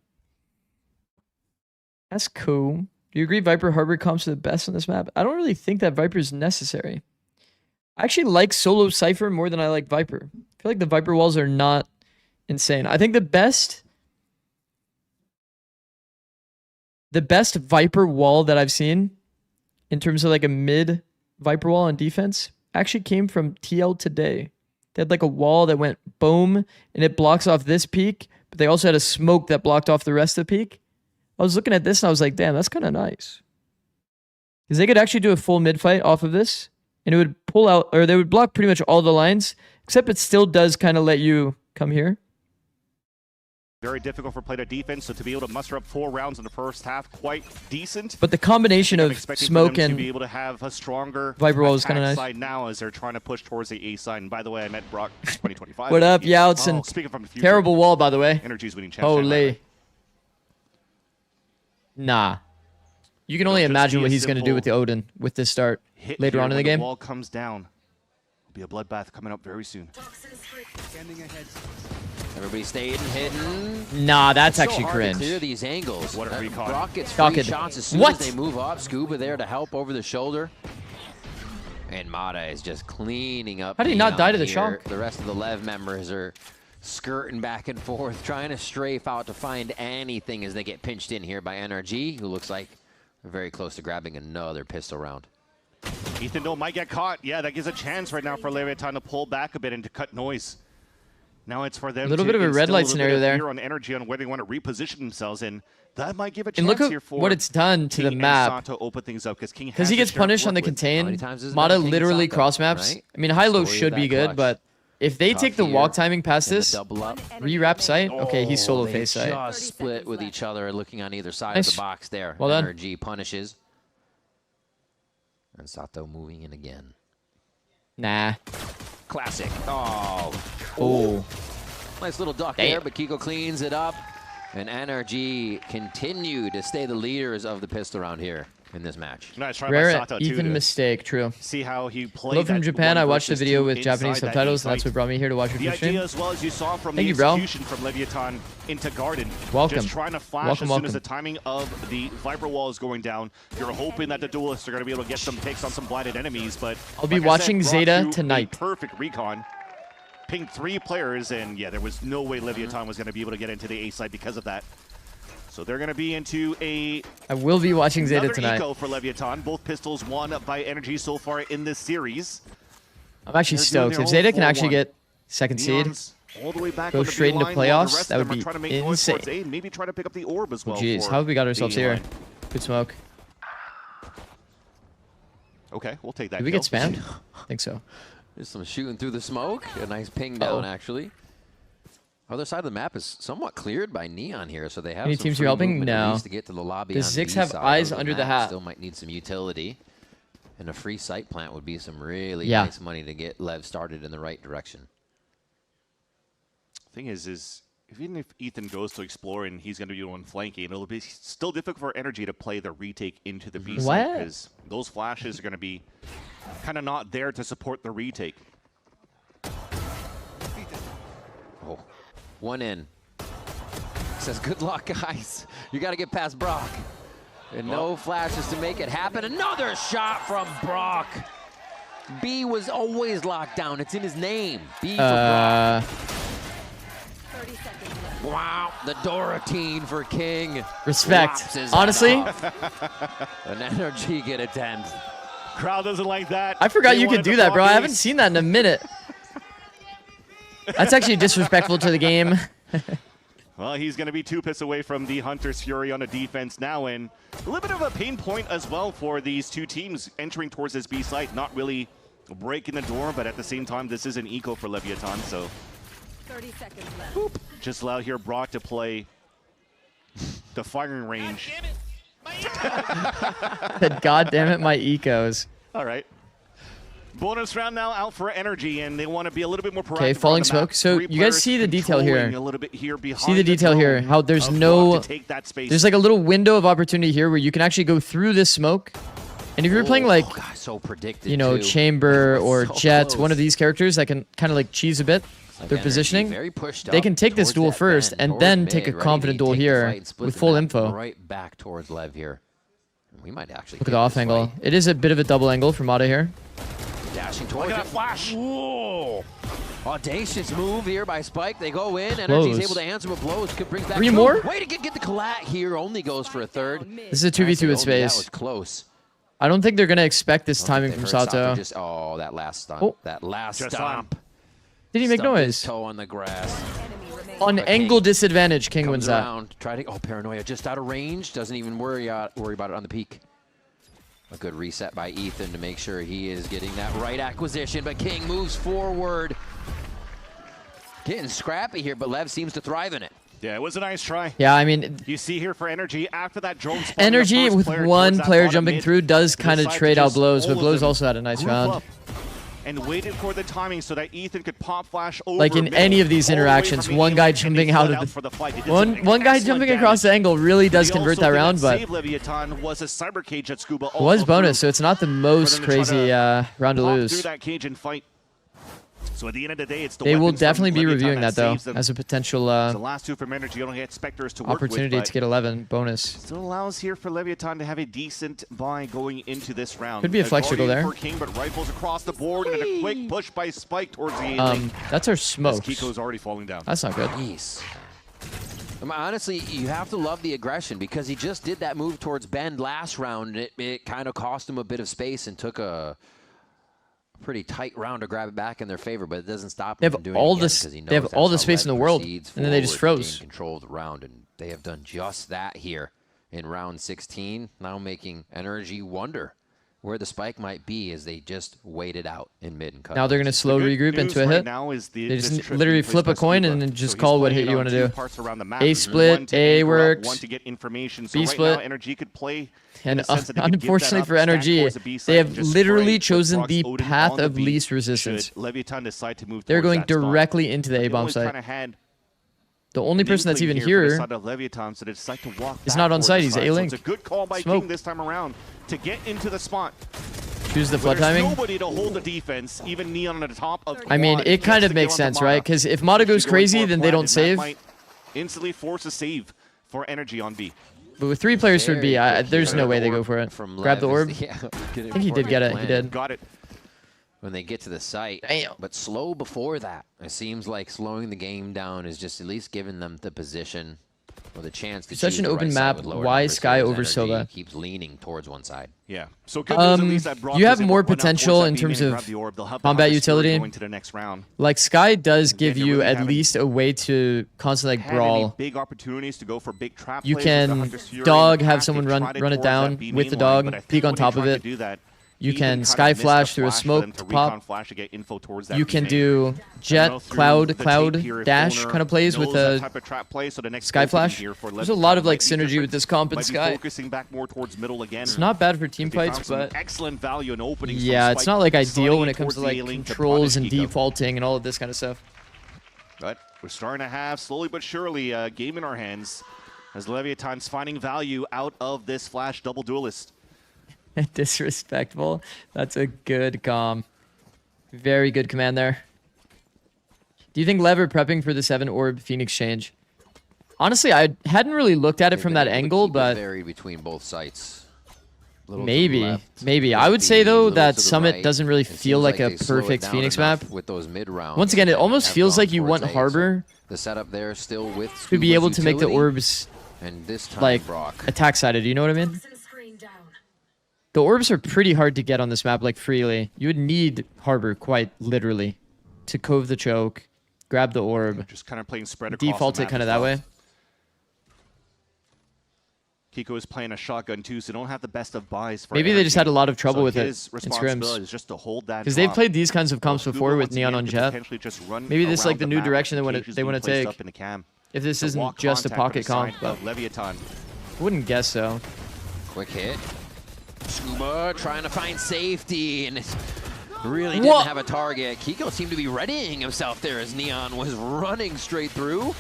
Speaker 3: That's cool. Do you agree Viper Harbor comps are the best on this map? I don't really think that Viper is necessary. I actually like solo Cypher more than I like Viper. I feel like the Viper walls are not insane. I think the best Viper wall that I've seen in terms of like a mid Viper wall on defense actually came from TL today. They had like a wall that went boom and it blocks off this peak, but they also had a smoke that blocked off the rest of the peak. I was looking at this and I was like, damn, that's kind of nice. Because they could actually do a full mid fight off of this and it would pull out, or they would block pretty much all the lines, except it still does kind of let you come here.
Speaker 6: Very difficult for Plato defense, so to be able to muster up 4 rounds in the first half, quite decent.
Speaker 3: But the combination of smoke and
Speaker 6: to be able to have a stronger
Speaker 3: Viper wall is kind of nice.
Speaker 6: Side now as they're trying to push towards the A side. And by the way, I met Brock 2025.
Speaker 3: What up, Youts? And
Speaker 6: speaking from the future,
Speaker 3: terrible wall, by the way.
Speaker 6: NRG's winning champs.
Speaker 3: Holy. Nah. You can only imagine what he's going to do with the Odin with this start later on in the game.
Speaker 6: The wall comes down. There'll be a bloodbath coming up very soon.
Speaker 5: Everybody stayed and hidden.
Speaker 3: Nah, that's
Speaker 5: it's
Speaker 3: actually
Speaker 5: so hard
Speaker 3: cringe.
Speaker 5: to clear these angles.
Speaker 6: What a recon.
Speaker 5: Brock gets free shots as soon as they move up. Scuba there to help over the shoulder. And Mata is just cleaning up.
Speaker 3: How did he not die to the shock?
Speaker 5: The rest of the LEV members are skirting back and forth, trying to strafe out to find anything as they get pinched in here by NRG, who looks like very close to grabbing another pistol round.
Speaker 6: Ethan Doe might get caught. Yeah, that gives a chance right now for Leviathan to pull back a bit and to cut noise. Now it's for them
Speaker 3: a little bit of a red light scenario there.
Speaker 6: On energy on where they want to reposition themselves in. That might give a chance
Speaker 3: and look at
Speaker 6: here for
Speaker 3: what it's done to the map.
Speaker 6: Open things up
Speaker 3: because he gets punished on the contain. Mata literally cross maps. Right? I mean, high-low should be good, but if they take the walk timing past this, re-wrap sight, okay, he's solo face sight.
Speaker 5: Just split with each other, looking on either side of the box there.
Speaker 3: Well done.
Speaker 5: NRG punishes. And Sato moving in again.
Speaker 3: Nah.
Speaker 5: Classic. Oh.
Speaker 3: Oh.
Speaker 5: Nice little duck there, but Kiko cleans it up. And NRG continue to stay the leaders of the pistol round here in this match.
Speaker 6: Nice try
Speaker 3: Rare
Speaker 6: by Sato
Speaker 3: Ethan mistake, true.
Speaker 6: See how he played.
Speaker 3: Hello from Japan. I watched the video with Japanese subtitles, and that's what brought me here to watch your
Speaker 6: the
Speaker 3: stream.
Speaker 6: idea as well as you saw from
Speaker 3: Thank
Speaker 6: the
Speaker 3: you, bro.
Speaker 6: execution from Leviathan into Garden.
Speaker 3: Welcome.
Speaker 6: Just trying to flash as soon as the timing of the Viper wall is going down. You're hoping that the duelists are going to be able to get some picks on some blinded enemies, but
Speaker 3: I'll be watching Zeta tonight.
Speaker 6: Perfect recon. Pinged 3 players, and yeah, there was no way Leviathan was going to be able to get into the A side because of that. So they're going to be into a...
Speaker 3: I will be watching Zeta tonight.
Speaker 6: Eco for Leviathan. Both pistols won by NRG so far in this series.
Speaker 3: I'm actually stoked. If Zeta can actually get second seed,
Speaker 6: all the way back
Speaker 3: go
Speaker 6: on the
Speaker 3: straight into
Speaker 6: B line, while the
Speaker 3: playoffs,
Speaker 6: rest
Speaker 3: that
Speaker 6: of
Speaker 3: would
Speaker 6: them are trying to
Speaker 3: be
Speaker 6: make noise towards
Speaker 3: insane.
Speaker 6: A, maybe try to pick up the orb as well.
Speaker 3: Jeez,
Speaker 6: for
Speaker 3: how have we got ourselves
Speaker 6: B
Speaker 3: here?
Speaker 6: line.
Speaker 3: Good smoke.
Speaker 6: Okay, we'll take that.
Speaker 3: Did we get spammed? I think so.
Speaker 5: There's some shooting through the smoke. A nice ping down, actually. Other side of the map is somewhat cleared by Neon here, so they have
Speaker 3: Any
Speaker 5: some
Speaker 3: teams
Speaker 5: free
Speaker 3: you're helping?
Speaker 5: movement at
Speaker 3: No.
Speaker 5: least to get to the lobby.
Speaker 3: Does
Speaker 5: on the
Speaker 3: Zikz
Speaker 5: B
Speaker 3: have
Speaker 5: side.
Speaker 3: eyes
Speaker 5: Other than
Speaker 3: under the
Speaker 5: that,
Speaker 3: hat?
Speaker 5: Still might need some utility. And a free site plant would be some really
Speaker 3: Yeah.
Speaker 5: nice money to get Lev started in the right direction.
Speaker 6: Thing is even if Ethan goes to explore and he's going to be doing flanking, it'll be still difficult for NRG to play the retake into the B side because those flashes are going to be kind of not there to support the retake.
Speaker 5: Oh, one in. Says, good luck, guys. You got to get past Brock. And no flashes to make it happen. Another shot from Brock. B was always locked down. It's in his name. B for Brock. Wow, the Doratine for King.
Speaker 3: Respect.
Speaker 5: Whops his
Speaker 3: Honestly.
Speaker 5: head off. An NRG get a 10.
Speaker 6: Crowd doesn't like that.
Speaker 3: I forgot
Speaker 6: They
Speaker 3: you could
Speaker 6: wanted
Speaker 3: do
Speaker 6: the
Speaker 3: that, bro. I haven't
Speaker 6: Froggies.
Speaker 3: seen that in a minute. That's actually disrespectful to the game.
Speaker 6: Well, he's going to be 2 pits away from the Hunter's Fury on the defense now, and a little bit of a pain point as well for these two teams entering towards this B site. Not really breaking the door, but at the same time, this is an eco for Leviathan, so
Speaker 9: 30 seconds left.
Speaker 6: boop, just allow here Brock to play the firing range.
Speaker 3: God damn it, my ecos.
Speaker 6: All right. Bonus round now out for NRG, and they want to be a little bit more proactive.
Speaker 3: Okay, falling smoke. So you guys see the detail here. See the detail here. How there's no, there's like a little window of opportunity here where you can actually go through this smoke. And if you're playing like,
Speaker 5: so predicted,
Speaker 3: you know,
Speaker 5: too.
Speaker 3: Chamber or
Speaker 5: So
Speaker 3: Jet,
Speaker 5: close.
Speaker 3: one of these characters that can kind of like cheese a bit their
Speaker 5: NRG
Speaker 3: positioning,
Speaker 5: very pushed
Speaker 3: they
Speaker 5: up
Speaker 3: can take this
Speaker 5: towards
Speaker 3: duel
Speaker 5: that
Speaker 3: first
Speaker 5: bend,
Speaker 3: and
Speaker 5: towards
Speaker 3: then
Speaker 5: mid,
Speaker 3: take a
Speaker 5: ready
Speaker 3: confident
Speaker 5: to
Speaker 3: duel
Speaker 5: take the
Speaker 3: here
Speaker 5: fight and split
Speaker 3: with
Speaker 5: the
Speaker 3: full
Speaker 5: map
Speaker 3: info.
Speaker 5: Right back towards Lev here. We might actually
Speaker 3: Look at
Speaker 5: get
Speaker 3: the off
Speaker 5: this
Speaker 3: angle.
Speaker 5: fight.
Speaker 3: It is a bit of a double angle from Mata here.
Speaker 5: Dashing towards
Speaker 6: Look at
Speaker 5: it.
Speaker 6: that flash.
Speaker 5: Whoa. Audacious move here by Spike. They go in.
Speaker 3: Blows.
Speaker 5: NRG's able to answer with blows. Brings back
Speaker 3: 3
Speaker 5: two.
Speaker 3: more?
Speaker 5: Way to get the collat here. Only goes for a third.
Speaker 3: This is a 2v2 with
Speaker 5: That
Speaker 3: space.
Speaker 5: was close.
Speaker 3: I don't think they're going to expect this timing from Sato.
Speaker 5: Just, oh, that last stomp.
Speaker 3: Oh.
Speaker 5: That last
Speaker 6: Just
Speaker 5: stomp.
Speaker 3: Did he make
Speaker 5: Stumped his
Speaker 3: noise?
Speaker 5: toe on the grass.
Speaker 3: On
Speaker 5: But
Speaker 3: angle
Speaker 5: King
Speaker 3: disadvantage, King
Speaker 5: comes
Speaker 3: wins that.
Speaker 5: around, try to, paranoia, just out of range. Doesn't even worry about it on the peak. A good reset by Ethan to make sure he is getting that right acquisition, but King moves forward. Getting scrappy here, but Lev seems to thrive in it.
Speaker 6: Yeah, it was a nice try.
Speaker 3: Yeah, I mean,
Speaker 6: You see here for NRG, after that drone spotting the
Speaker 3: NRG
Speaker 6: first
Speaker 3: with
Speaker 6: player
Speaker 3: one
Speaker 6: towards that
Speaker 3: player
Speaker 6: bottom
Speaker 3: jumping
Speaker 6: mid,
Speaker 3: through does kind of
Speaker 6: decided to
Speaker 3: trade out
Speaker 6: just
Speaker 3: Blows, but
Speaker 6: all of
Speaker 3: Blows
Speaker 6: them
Speaker 3: also had a nice
Speaker 6: group
Speaker 3: round.
Speaker 6: up and waited for the timing so that Ethan could pop flash over.
Speaker 3: Like in
Speaker 6: middle,
Speaker 3: any of these
Speaker 6: all the way
Speaker 3: interactions,
Speaker 6: from
Speaker 3: one
Speaker 6: A,
Speaker 3: guy
Speaker 6: and they
Speaker 3: jumping out
Speaker 6: fled
Speaker 3: of
Speaker 6: for the fight. They did
Speaker 3: one
Speaker 6: some
Speaker 3: guy
Speaker 6: excellent
Speaker 3: jumping
Speaker 6: damage.
Speaker 3: across the angle really does
Speaker 6: The
Speaker 3: convert
Speaker 6: also
Speaker 3: that
Speaker 6: thing
Speaker 3: round, but
Speaker 6: saved Leviathan was a cyber cage that Scuba
Speaker 3: it was
Speaker 6: also
Speaker 3: bonus, so
Speaker 6: threw
Speaker 3: it's not the
Speaker 6: for
Speaker 3: most
Speaker 6: them to try
Speaker 3: crazy
Speaker 6: to
Speaker 3: round to
Speaker 6: pop
Speaker 3: lose.
Speaker 6: through that cage and fight. So at the end of the day, it's the
Speaker 3: They will
Speaker 6: weapons from
Speaker 3: definitely be
Speaker 6: Leviathan
Speaker 3: reviewing that though
Speaker 6: saves them.
Speaker 3: as a potential
Speaker 6: The last two from NRG only get Spectres to work
Speaker 3: opportunity
Speaker 6: with,
Speaker 3: to get 11 bonus.
Speaker 6: still allows here for Leviathan to have a decent buy going into this round.
Speaker 3: Could be a flex jiggle
Speaker 6: Guardian
Speaker 3: there.
Speaker 6: for King, but rifles across the board and a quick push by Spike towards the A-link.
Speaker 3: That's our
Speaker 6: As
Speaker 3: smokes.
Speaker 6: Kiko's already falling down.
Speaker 3: That's not good.
Speaker 5: Jeez. Honestly, you have to love the aggression because he just did that move towards Bend last round. It kind of cost him a bit of space and took a pretty tight round to grab it back in their favor, but it doesn't stop
Speaker 3: They
Speaker 5: him
Speaker 3: have
Speaker 5: from doing
Speaker 3: all
Speaker 5: it again
Speaker 3: this-
Speaker 5: because he knows
Speaker 3: they have
Speaker 5: that's
Speaker 3: all the
Speaker 5: how
Speaker 3: space in
Speaker 5: Lev
Speaker 3: the world,
Speaker 5: proceeds
Speaker 3: and then they just
Speaker 5: forward to
Speaker 3: froze.
Speaker 5: gain control of the round, and they have done just that here in round 16, now making NRG wonder where the spike might be as they just wait it out in mid and cut.
Speaker 3: Now they're going to slow regroup into a hit. They just literally flip a coin and then just call what hit you want to do. A split, A works,
Speaker 6: One to get information. So
Speaker 3: B
Speaker 6: right
Speaker 3: split.
Speaker 6: now, NRG could play.
Speaker 3: And
Speaker 6: in the sense that they could give that
Speaker 3: unfortunately
Speaker 6: up,
Speaker 3: for
Speaker 6: stack
Speaker 3: NRG,
Speaker 6: towards the B
Speaker 3: they
Speaker 6: side,
Speaker 3: have
Speaker 6: and just
Speaker 3: literally
Speaker 6: spray
Speaker 3: chosen
Speaker 6: with
Speaker 3: the
Speaker 6: Brock's Odin
Speaker 3: path
Speaker 6: on the
Speaker 3: of
Speaker 6: B
Speaker 3: least resistance.
Speaker 6: should Leviathan decide to move
Speaker 3: They're
Speaker 6: towards
Speaker 3: going
Speaker 6: that spot.
Speaker 3: directly into the
Speaker 6: But they
Speaker 3: A-bomb
Speaker 6: always
Speaker 3: site.
Speaker 6: kinda had
Speaker 3: The only
Speaker 6: an
Speaker 3: person that's
Speaker 6: inkling
Speaker 3: even
Speaker 6: here for the
Speaker 3: here
Speaker 6: side of Leviathan, so they decide to walk
Speaker 3: is
Speaker 6: back
Speaker 3: not on
Speaker 6: towards
Speaker 3: site.
Speaker 6: the
Speaker 3: He's
Speaker 6: side.
Speaker 3: A-link.
Speaker 6: So it's a good call by
Speaker 3: Smoke.
Speaker 6: King this time around to get into the spot.
Speaker 3: Choose the flood
Speaker 6: There's
Speaker 3: timing.
Speaker 6: nobody to hold the defense, even Neon on the top of
Speaker 3: I mean,
Speaker 6: quad
Speaker 3: it kind
Speaker 6: just
Speaker 3: of
Speaker 6: to
Speaker 3: makes
Speaker 6: get onto
Speaker 3: sense, right? Because if Mata goes
Speaker 6: She
Speaker 3: crazy,
Speaker 6: for a
Speaker 3: then they
Speaker 6: plan,
Speaker 3: don't
Speaker 6: and that
Speaker 3: save.
Speaker 6: might instantly force a save for NRG on B.
Speaker 3: But with 3 players for B,
Speaker 5: Very quick
Speaker 3: there's
Speaker 5: here.
Speaker 3: no way they go for it.
Speaker 5: From
Speaker 3: Grab the
Speaker 5: Lev
Speaker 3: orb.
Speaker 5: is- yeah,
Speaker 3: I think he did get it. He did.
Speaker 6: Got it.
Speaker 5: When they get to the site.
Speaker 3: Damn.
Speaker 5: But slow before that. It seems like slowing the game down is just at least giving them the position Or the chance to
Speaker 3: Such
Speaker 5: choose
Speaker 3: an
Speaker 5: the
Speaker 3: open
Speaker 5: right side
Speaker 3: map.
Speaker 5: with lower
Speaker 3: Why
Speaker 5: numbers
Speaker 3: Sky
Speaker 5: here as
Speaker 3: over
Speaker 5: NRG
Speaker 3: Silva?
Speaker 5: keeps leaning towards one side.
Speaker 6: Yeah. So good news at least that Brock
Speaker 3: You
Speaker 6: was
Speaker 3: have
Speaker 6: able
Speaker 3: more
Speaker 6: to run out
Speaker 3: potential
Speaker 6: towards that
Speaker 3: in
Speaker 6: B
Speaker 3: terms
Speaker 6: main and
Speaker 3: of
Speaker 6: grab the orb. They'll have the
Speaker 3: combat
Speaker 6: Hunter's Fury
Speaker 3: utility.
Speaker 6: going to the next round.
Speaker 3: Like Sky does give
Speaker 6: you
Speaker 3: you
Speaker 6: really
Speaker 3: at
Speaker 6: haven't
Speaker 3: least a way to constantly like
Speaker 6: Had any
Speaker 3: brawl.
Speaker 6: big opportunities to go for big trap
Speaker 3: You
Speaker 6: plays with the
Speaker 3: can
Speaker 6: Hunter's Fury
Speaker 3: dog,
Speaker 6: in the
Speaker 3: have
Speaker 6: past.
Speaker 3: someone
Speaker 6: They've
Speaker 3: run
Speaker 6: tried
Speaker 3: it
Speaker 6: towards
Speaker 3: down
Speaker 6: that B
Speaker 3: with the
Speaker 6: main line,
Speaker 3: dog,
Speaker 6: but I think
Speaker 3: peek on
Speaker 6: when they
Speaker 3: top of
Speaker 6: tried to
Speaker 3: it.
Speaker 6: do that,
Speaker 3: You
Speaker 6: Ethan
Speaker 3: can
Speaker 6: kinda
Speaker 3: Sky
Speaker 6: missed
Speaker 3: Flash
Speaker 6: the
Speaker 3: through a
Speaker 6: flash for them
Speaker 3: smoke
Speaker 6: to
Speaker 3: pop.
Speaker 6: recon flash to get info towards that
Speaker 3: You
Speaker 6: B
Speaker 3: can
Speaker 6: main.
Speaker 3: do jet, cloud dash kind of plays with
Speaker 6: the
Speaker 3: a Sky Flash. There's a lot of like synergy with this comp and Sky.
Speaker 6: Focusing back more towards middle again.
Speaker 3: It's not bad for team
Speaker 6: They found
Speaker 3: fights,
Speaker 6: some
Speaker 3: but
Speaker 6: excellent value in openings.
Speaker 3: yeah, it's not like ideal when it comes to
Speaker 6: towards
Speaker 3: like
Speaker 6: the A-lane to
Speaker 3: controls and
Speaker 6: punish Kiko.
Speaker 3: defaulting and all of this kind of stuff.
Speaker 6: But we're starting to have, slowly but surely, a game in our hands as Leviathan's finding value out of this Flash double duelist.
Speaker 3: Disrespectful. That's a good comm. Very good command there. Do you think LEV are prepping for the 7 orb Phoenix change? Honestly, I hadn't really looked at it from that angle, but
Speaker 5: Vary between both sites. Little to the
Speaker 3: maybe.
Speaker 5: left,
Speaker 3: Maybe. I
Speaker 5: might
Speaker 3: would say
Speaker 5: be
Speaker 3: though
Speaker 5: little
Speaker 3: that
Speaker 5: to the
Speaker 3: Summit
Speaker 5: right.
Speaker 3: doesn't really
Speaker 5: It
Speaker 3: feel
Speaker 5: seems
Speaker 3: like a
Speaker 5: they slow it
Speaker 3: perfect
Speaker 5: down
Speaker 3: Phoenix
Speaker 5: enough
Speaker 3: map.
Speaker 5: with those mid rounds.
Speaker 3: Once again, it
Speaker 5: and
Speaker 3: almost
Speaker 5: have
Speaker 3: feels
Speaker 5: gone
Speaker 3: like you
Speaker 5: towards
Speaker 3: want
Speaker 5: A.
Speaker 3: Harbor
Speaker 5: So the setup there still with
Speaker 3: to be
Speaker 5: Scuba's
Speaker 3: able to make the
Speaker 5: utility,
Speaker 3: orbs
Speaker 5: and this time
Speaker 3: like
Speaker 5: Brock.
Speaker 3: attack sided. You know what I mean? The orbs are pretty hard to get on this map like freely. You would need Harbor quite literally to cove the choke, grab the orb,
Speaker 6: Just kind of playing spread across
Speaker 3: default
Speaker 6: the
Speaker 3: it
Speaker 6: map
Speaker 3: kind of
Speaker 6: as
Speaker 3: that
Speaker 6: well.
Speaker 3: way.
Speaker 6: Kiko is playing a shotgun too, so don't have the best of buys for
Speaker 3: Maybe they just
Speaker 6: NRG.
Speaker 3: had a lot of trouble
Speaker 6: So
Speaker 3: with it
Speaker 6: his
Speaker 3: in
Speaker 6: responsibility
Speaker 3: scrims.
Speaker 6: is just to hold that
Speaker 3: Because they've
Speaker 6: drop.
Speaker 3: played these kinds of comps
Speaker 6: Well,
Speaker 3: before
Speaker 6: Scuba,
Speaker 3: with
Speaker 6: once
Speaker 3: Neon
Speaker 6: again,
Speaker 3: on
Speaker 6: could
Speaker 3: Jeff.
Speaker 6: potentially just run
Speaker 3: Maybe this is like
Speaker 6: around
Speaker 3: the new
Speaker 6: map
Speaker 3: direction they
Speaker 6: with
Speaker 3: want
Speaker 6: cages
Speaker 3: to
Speaker 6: being
Speaker 3: take.
Speaker 6: placed up in the cam.
Speaker 3: If this
Speaker 6: To
Speaker 3: isn't
Speaker 6: walk
Speaker 3: just a
Speaker 6: contact on
Speaker 3: pocket
Speaker 6: the
Speaker 3: comp,
Speaker 6: side
Speaker 3: but
Speaker 6: of Leviathan.
Speaker 3: wouldn't guess so.
Speaker 5: Quick hit. Scuba trying to find safety and really didn't have a target. Kiko seemed to be readying himself there as Neon was running straight through.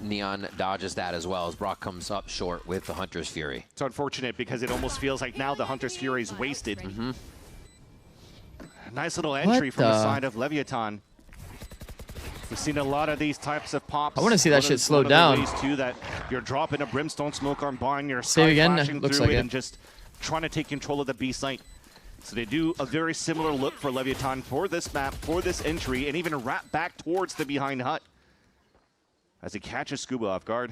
Speaker 5: Neon dodges that as well as Brock comes up short with the Hunter's Fury.
Speaker 6: It's unfortunate because it almost feels like now the Hunter's Fury is wasted. Nice little entry from the side of Leviathan. We've seen a lot of these types of pops.
Speaker 3: I wanna see that shit slowed down.
Speaker 6: Ways too that you're dropping a brimstone smoke on barn, you're
Speaker 3: Save
Speaker 6: sky
Speaker 3: again,
Speaker 6: flashing
Speaker 3: looks
Speaker 6: through
Speaker 3: like
Speaker 6: it
Speaker 3: it.
Speaker 6: and just trying to take control of the B site. So they do a very similar look for Leviathan for this map, for this entry, and even wrap back towards the behind hut as he catches Scuba off guard.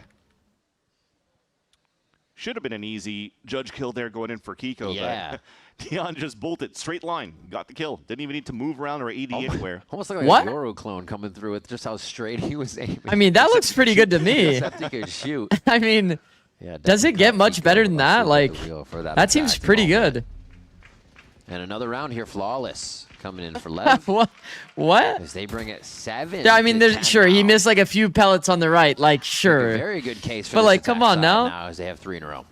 Speaker 6: Should have been an easy judge kill there going in for Kiko.
Speaker 5: Yeah.
Speaker 6: But Dion just bolted straight line, got the kill. Didn't even need to move around or AD anywhere.
Speaker 5: Almost like
Speaker 3: What?
Speaker 5: a Yoru clone coming through with just how straight he was aiming.
Speaker 3: I mean, that looks pretty good to me.
Speaker 5: Except he could shoot.
Speaker 3: I mean,
Speaker 5: Yeah,
Speaker 3: does it
Speaker 5: definitely
Speaker 3: get
Speaker 5: caught
Speaker 3: much
Speaker 5: Kiko
Speaker 3: better than that?
Speaker 5: super
Speaker 3: Like,
Speaker 5: the wheel for
Speaker 3: that seems
Speaker 5: attack
Speaker 3: pretty
Speaker 5: moment.
Speaker 3: good.
Speaker 5: And another round here, flawless, coming in for Lev.
Speaker 3: What?
Speaker 5: As they bring it 7.
Speaker 3: Yeah, I mean,
Speaker 5: to
Speaker 3: there's
Speaker 5: 10
Speaker 3: sure he
Speaker 5: now.
Speaker 3: missed like a few pellets on the right. Like,
Speaker 5: A
Speaker 3: sure.
Speaker 5: very good case for
Speaker 3: But
Speaker 5: this
Speaker 3: like, come
Speaker 5: attack
Speaker 3: on
Speaker 5: side
Speaker 3: now.
Speaker 5: as they have 3 in a row.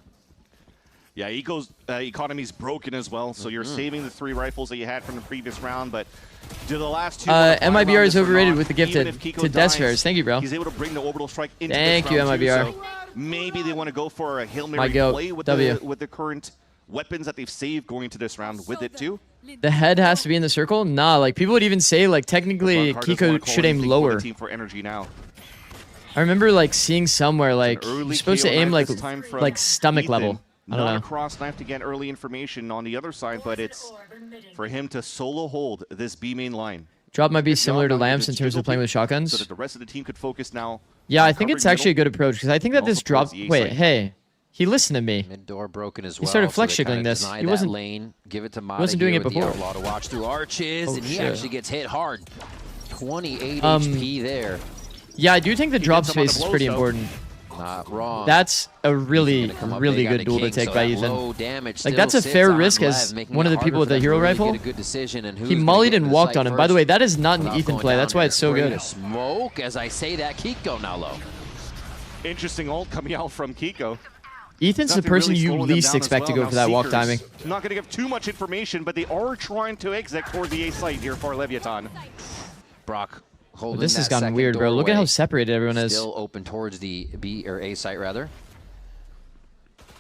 Speaker 6: Yeah, Eco's economy's broken as well, so you're saving the 3 rifles that you had from the previous round, but do the last 2
Speaker 3: MIBR is overrated
Speaker 6: not,
Speaker 3: with the
Speaker 6: even
Speaker 3: gifted
Speaker 6: if Kiko
Speaker 3: to
Speaker 6: dies,
Speaker 3: Desfairs. Thank you, bro.
Speaker 6: He's able to bring the orbital strike into
Speaker 3: Thank
Speaker 6: this
Speaker 3: you,
Speaker 6: round too,
Speaker 3: MIBR.
Speaker 6: so maybe they want to go for a Hail
Speaker 3: My
Speaker 6: Mary
Speaker 3: goat.
Speaker 6: play with
Speaker 3: W.
Speaker 6: the current weapons that they've saved going into this round with it too.
Speaker 3: The head has to be in the circle? Nah, like people would even say like technically
Speaker 6: Bunkard doesn't wanna
Speaker 3: Kiko
Speaker 6: call
Speaker 3: should aim
Speaker 6: anything for the
Speaker 3: lower.
Speaker 6: team for energy now.
Speaker 3: I remember like seeing somewhere like
Speaker 6: Early
Speaker 3: you're supposed to
Speaker 6: KO
Speaker 3: aim
Speaker 6: knife
Speaker 3: like
Speaker 6: this time from
Speaker 3: stomach
Speaker 6: Ethan.
Speaker 3: level. I don't
Speaker 6: Not
Speaker 3: know.
Speaker 6: a cross knife to get early information on the other side, but it's for him to solo hold this B main line.
Speaker 3: Drop might be
Speaker 6: Good job
Speaker 3: similar to
Speaker 6: down
Speaker 3: Lamps
Speaker 6: the
Speaker 3: in terms of playing with
Speaker 6: so
Speaker 3: shotguns.
Speaker 6: that the rest of the team could focus now.
Speaker 3: Yeah,
Speaker 6: on
Speaker 3: I think it's
Speaker 6: covering
Speaker 3: actually a
Speaker 6: middle.
Speaker 3: good approach because I think that this
Speaker 6: Also
Speaker 3: drop.
Speaker 6: towards the A
Speaker 3: Wait,
Speaker 6: site.
Speaker 3: hey, he listened to me.
Speaker 5: Mid door broken as
Speaker 3: He
Speaker 5: well.
Speaker 3: started
Speaker 5: so
Speaker 3: flex
Speaker 5: they kinda
Speaker 3: jiggling this.
Speaker 5: deny
Speaker 3: He
Speaker 5: that
Speaker 3: wasn't-
Speaker 5: lane. Give it to Mata
Speaker 3: wasn't doing
Speaker 5: here
Speaker 3: it
Speaker 5: with the
Speaker 3: before.
Speaker 5: Outlaw to watch through arches,
Speaker 3: Oh,
Speaker 5: and he
Speaker 3: shit.
Speaker 5: actually gets hit hard. 28
Speaker 3: Um,
Speaker 5: HP there.
Speaker 3: Yeah, I do think the drop
Speaker 6: gets him on the
Speaker 3: space is
Speaker 6: blows,
Speaker 3: pretty
Speaker 6: though.
Speaker 3: important.
Speaker 5: Not wrong.
Speaker 3: That's a really,
Speaker 5: Gonna come up
Speaker 3: really
Speaker 5: big on
Speaker 3: good
Speaker 5: the
Speaker 3: duel to
Speaker 5: King,
Speaker 3: take
Speaker 5: so
Speaker 3: by
Speaker 5: that
Speaker 3: Ethan.
Speaker 5: low damage
Speaker 3: Like
Speaker 5: still
Speaker 3: that's a
Speaker 5: sits
Speaker 3: fair
Speaker 5: on
Speaker 3: risk
Speaker 5: Lev,
Speaker 3: as
Speaker 5: making
Speaker 3: one of
Speaker 5: it
Speaker 3: the
Speaker 5: harder
Speaker 3: people
Speaker 5: for
Speaker 3: with the
Speaker 5: them to
Speaker 3: hero
Speaker 5: really
Speaker 3: rifle.
Speaker 5: get a good decision and
Speaker 3: He
Speaker 5: who's gonna
Speaker 3: mollied
Speaker 5: get
Speaker 3: and
Speaker 5: to the
Speaker 3: walked
Speaker 5: site
Speaker 3: on him. By the
Speaker 5: first.
Speaker 3: way, that is not an
Speaker 5: Without
Speaker 3: Ethan
Speaker 5: going
Speaker 3: play.
Speaker 5: down
Speaker 3: That's why
Speaker 5: there.
Speaker 3: it's so
Speaker 5: Spray
Speaker 3: good.
Speaker 5: to smoke as I say that. Kiko now low.
Speaker 6: Interesting ult coming out from Kiko.
Speaker 3: Ethan's the
Speaker 6: Nothing
Speaker 3: person
Speaker 6: really
Speaker 3: you
Speaker 6: slowing them
Speaker 3: least
Speaker 6: down as
Speaker 3: expect to
Speaker 6: well.
Speaker 3: go for
Speaker 6: Now
Speaker 3: that walk
Speaker 6: Seekers,
Speaker 3: timing.
Speaker 6: Not going to give too much information, but they are trying to exit towards the A site here for Leviathan.
Speaker 5: Brock holding
Speaker 3: This has
Speaker 5: that
Speaker 3: gotten
Speaker 5: second
Speaker 3: weird, bro. Look at how
Speaker 5: doorway.
Speaker 3: separated everyone is.
Speaker 5: Still open towards the B or A site rather.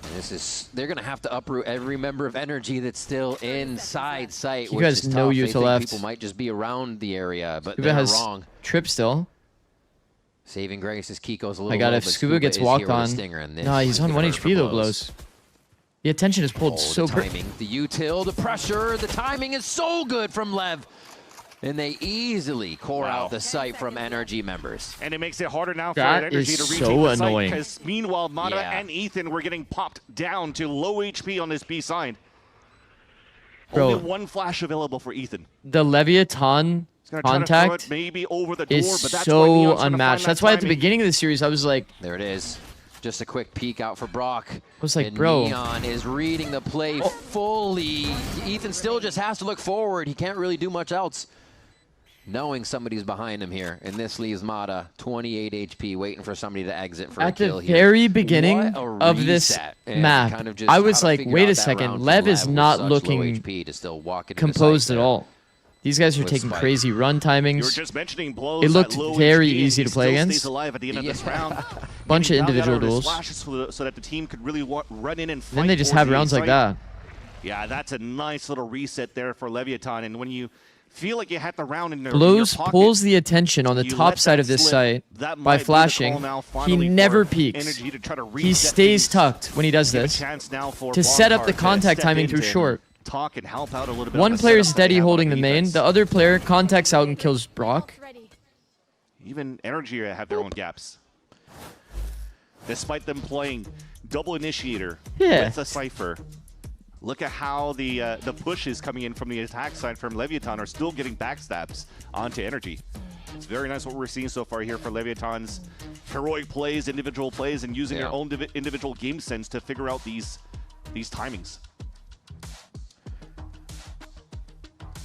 Speaker 5: And this is they're gonna have to uproot every member of NRG that's still inside site.
Speaker 3: He
Speaker 5: which
Speaker 3: has
Speaker 5: is
Speaker 3: no
Speaker 5: tough.
Speaker 3: use
Speaker 5: They
Speaker 3: to
Speaker 5: think
Speaker 3: left.
Speaker 5: People might just be around the area, but
Speaker 3: Scuba
Speaker 5: they're
Speaker 3: has
Speaker 5: wrong.
Speaker 3: trip still.
Speaker 5: Saving grace is Kiko's a little
Speaker 3: My God,
Speaker 5: low,
Speaker 3: if
Speaker 5: but
Speaker 3: Scuba gets
Speaker 5: is
Speaker 3: walked
Speaker 5: here with a
Speaker 3: on,
Speaker 5: stinger, and this
Speaker 3: nah, he's
Speaker 5: is
Speaker 3: on
Speaker 5: gonna
Speaker 3: 1
Speaker 5: hurt for
Speaker 3: HP though. Blows. The attention is pulled
Speaker 5: Oh,
Speaker 3: so
Speaker 5: the timing, the util, the pressure, the timing is so good from Lev. And they easily core out the site from NRG members.
Speaker 6: And it makes it harder now for
Speaker 3: That
Speaker 6: NRG
Speaker 3: is
Speaker 6: to retake
Speaker 3: so
Speaker 6: the site,
Speaker 3: annoying.
Speaker 6: because meanwhile, Mata and Ethan were getting popped down to low HP on this B side.
Speaker 3: Bro.
Speaker 6: Only one flash available for Ethan.
Speaker 3: The Leviathan
Speaker 6: Gonna try to throw
Speaker 3: contact
Speaker 6: it maybe over the door,
Speaker 3: is
Speaker 6: but that's
Speaker 3: so
Speaker 6: why Neon's trying to find
Speaker 3: unmatched.
Speaker 6: that
Speaker 3: That's why at the
Speaker 6: timing.
Speaker 3: beginning of the series, I was like,
Speaker 5: There it is. Just a quick peek out for Brock.
Speaker 3: I was like,
Speaker 5: and
Speaker 3: bro.
Speaker 5: Neon is reading the play fully. Ethan still just has to look forward. He can't really do much else. Knowing somebody's behind him here. And this leaves Mata 28 HP, waiting for somebody to exit for a
Speaker 3: At
Speaker 5: kill
Speaker 3: the
Speaker 5: here.
Speaker 3: very beginning
Speaker 5: What a
Speaker 3: of this
Speaker 5: reset. And
Speaker 3: map,
Speaker 5: kind of just
Speaker 3: I
Speaker 5: how
Speaker 3: was
Speaker 5: to
Speaker 3: like,
Speaker 5: figure
Speaker 3: wait
Speaker 5: out
Speaker 3: a
Speaker 5: that
Speaker 3: second,
Speaker 5: round
Speaker 3: Lev
Speaker 5: from
Speaker 3: is
Speaker 5: with
Speaker 3: not
Speaker 5: such low
Speaker 3: looking
Speaker 5: HP to still walk into the
Speaker 3: composed
Speaker 5: site
Speaker 3: at
Speaker 5: there.
Speaker 3: all. These guys are
Speaker 5: With
Speaker 3: taking
Speaker 5: Spike.
Speaker 3: crazy run
Speaker 6: You were
Speaker 3: timings.
Speaker 6: just mentioning blows
Speaker 3: It looked
Speaker 6: at low
Speaker 3: very
Speaker 6: HP, and
Speaker 3: easy
Speaker 6: he
Speaker 3: to play
Speaker 6: still
Speaker 3: against.
Speaker 6: stays alive at the end of this round.
Speaker 3: Bunch of
Speaker 6: Getting
Speaker 3: individual
Speaker 6: out of his
Speaker 3: duels.
Speaker 6: flashes so that the team could really run in and fight.
Speaker 3: Then they just
Speaker 6: towards
Speaker 3: have
Speaker 6: the
Speaker 3: rounds like
Speaker 6: site.
Speaker 3: that.
Speaker 6: Yeah, that's a nice little reset there for Leviathan. And when you feel like you had the round in your
Speaker 3: Blows
Speaker 6: pocket,
Speaker 3: pulls the attention on the
Speaker 6: you
Speaker 3: top
Speaker 6: let
Speaker 3: side
Speaker 6: that
Speaker 3: of this
Speaker 6: slip.
Speaker 3: site
Speaker 6: That
Speaker 3: by
Speaker 6: might be the
Speaker 3: flashing.
Speaker 6: call now
Speaker 3: He
Speaker 6: finally
Speaker 3: never
Speaker 6: for
Speaker 3: peeks.
Speaker 6: NRG to try to
Speaker 3: He
Speaker 6: reset
Speaker 3: stays
Speaker 6: things.
Speaker 3: tucked when he does
Speaker 6: Give a
Speaker 3: this
Speaker 6: chance now for
Speaker 3: to set up the
Speaker 6: Barnhart to
Speaker 3: contact
Speaker 6: step
Speaker 3: timing
Speaker 6: in
Speaker 3: through
Speaker 6: to
Speaker 3: short.
Speaker 6: Talk and help out a little bit.
Speaker 3: One
Speaker 6: on the
Speaker 3: player is
Speaker 6: setup that they
Speaker 3: steady
Speaker 6: have on
Speaker 3: holding the main.
Speaker 6: defense.
Speaker 3: The other player contacts out and kills Brock.
Speaker 6: Even NRG have their own gaps. Despite them playing double initiator with a Cypher, look at how the pushes coming in from the attack side from Leviathan are still getting backstabs onto NRG. It's very nice what we're seeing so far here for Leviathan's heroic plays, individual plays, and using their own individual game sense to figure out these timings.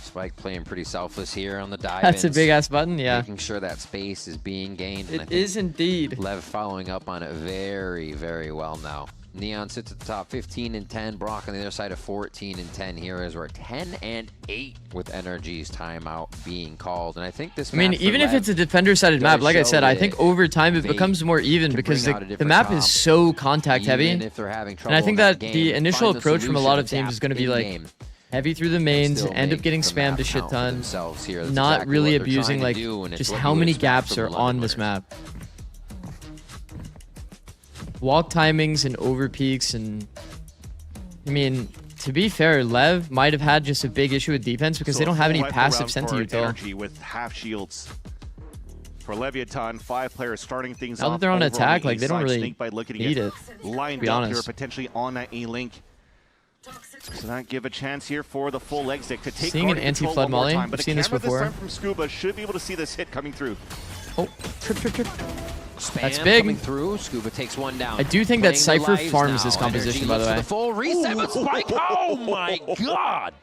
Speaker 5: Spike playing pretty selfless here on the dive.
Speaker 3: That's a big ass button, yeah.
Speaker 5: Making sure that space is being gained. And I
Speaker 3: It
Speaker 5: think
Speaker 3: is indeed.
Speaker 5: Lev following up on it very, very well now. Neon sits at the top, 15 and 10. Brock on the other side of 14 and 10 here as we're 10 and 8 with NRG's timeout being called. And I think this
Speaker 3: I mean,
Speaker 5: map for
Speaker 3: even if
Speaker 5: Lev
Speaker 3: it's a defender-sided
Speaker 5: does
Speaker 3: map, like I
Speaker 5: show
Speaker 3: said, I
Speaker 5: that
Speaker 3: think over time it
Speaker 5: they
Speaker 3: becomes more even
Speaker 5: can
Speaker 3: because
Speaker 5: bring out a
Speaker 3: the
Speaker 5: different
Speaker 3: map
Speaker 5: comp,
Speaker 3: is so contact heavy.
Speaker 5: even if they're having
Speaker 3: And
Speaker 5: trouble
Speaker 3: I think
Speaker 5: in
Speaker 3: that
Speaker 5: game,
Speaker 3: the initial
Speaker 5: find the
Speaker 3: approach from a
Speaker 5: solution,
Speaker 3: lot of teams is
Speaker 5: adapt
Speaker 3: going to be like
Speaker 5: in-game.
Speaker 3: heavy through the mains,
Speaker 5: Still
Speaker 3: end up
Speaker 5: make
Speaker 3: getting
Speaker 5: the
Speaker 3: spammed
Speaker 5: map
Speaker 3: a shit
Speaker 5: count for
Speaker 3: ton,
Speaker 5: themselves here. That's
Speaker 3: not
Speaker 5: exactly
Speaker 3: really
Speaker 5: what they're
Speaker 3: abusing
Speaker 5: trying to
Speaker 3: like
Speaker 5: do, and it's
Speaker 3: just
Speaker 5: what
Speaker 3: how
Speaker 5: you would
Speaker 3: many
Speaker 5: expect
Speaker 3: gaps
Speaker 5: from
Speaker 3: are
Speaker 5: the
Speaker 3: on
Speaker 5: London
Speaker 3: this
Speaker 5: winners.
Speaker 3: map. Walk timings and over peaks, and I mean, to be fair, Lev might have had just a big issue with defense because they don't have any passive sent
Speaker 6: sent
Speaker 3: to util.
Speaker 6: Energy with half shields. For Leviathan, 5 players starting things
Speaker 3: Now that
Speaker 6: off
Speaker 3: they're on
Speaker 6: over
Speaker 3: attack,
Speaker 6: the
Speaker 3: like, they don't
Speaker 6: A-side.
Speaker 3: really
Speaker 6: Snakebite looking to
Speaker 3: need
Speaker 6: get
Speaker 3: it,
Speaker 6: lined
Speaker 3: to be
Speaker 6: up here,
Speaker 3: honest.
Speaker 6: potentially on that A-link. So that give a chance here for the full exit to take
Speaker 3: Seeing an
Speaker 6: guard control
Speaker 3: anti-flood
Speaker 6: one more
Speaker 3: molly,
Speaker 6: time. But
Speaker 3: we've
Speaker 6: the
Speaker 3: seen this
Speaker 6: camera
Speaker 3: before.
Speaker 6: time from Scuba should be able to see this hit coming through.
Speaker 3: Oh, trip.
Speaker 5: Spam
Speaker 3: That's big.
Speaker 5: coming through. Scuba takes one down.
Speaker 3: I do think that
Speaker 5: Playing the
Speaker 3: Cypher
Speaker 5: lives
Speaker 3: farms
Speaker 5: now.
Speaker 3: this composition,
Speaker 5: NRG
Speaker 3: by the
Speaker 5: looks for
Speaker 3: way.
Speaker 5: the full reset, but Spike. Oh my god!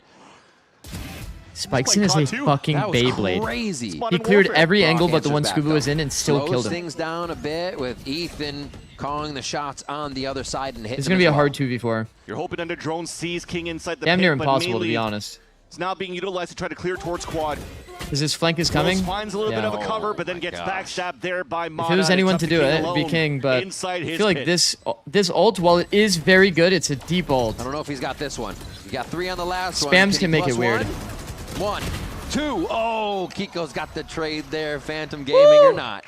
Speaker 3: Spike's in is a fucking
Speaker 5: That was
Speaker 3: Beyblade.
Speaker 5: crazy.
Speaker 3: He cleared every
Speaker 5: Brock
Speaker 3: angle but the
Speaker 5: answers
Speaker 3: one
Speaker 5: back,
Speaker 3: Scuba
Speaker 5: though.
Speaker 3: was in and still
Speaker 5: Slows
Speaker 3: killed him.
Speaker 5: things down a bit with Ethan calling the shots on the other side and hitting.
Speaker 3: It's going to be a hard 2v4.
Speaker 6: You're hoping under drone sees King inside the
Speaker 3: Damn
Speaker 6: pit,
Speaker 3: near
Speaker 6: but
Speaker 3: impossible, to
Speaker 6: mainly
Speaker 3: be honest.
Speaker 6: It's now being utilized to try to clear towards quad.
Speaker 3: Is this flank is coming?
Speaker 6: Rose finds a little bit
Speaker 3: Yeah.
Speaker 6: of a cover, but then gets backstabbed there by Mata.
Speaker 3: If it was anyone to
Speaker 6: It's
Speaker 3: do
Speaker 6: up
Speaker 3: it,
Speaker 6: King
Speaker 3: it'd be
Speaker 6: alone
Speaker 3: King, but
Speaker 6: inside
Speaker 3: I
Speaker 6: his
Speaker 3: feel like
Speaker 6: pit.
Speaker 3: this ult, while it is very good, it's a deep ult.
Speaker 5: I don't know if he's got this one. You got 3 on the last one.
Speaker 3: Spams can make it weird.
Speaker 5: 1, 2. Oh, Kiko's got the trade there. Phantom Gaming or not.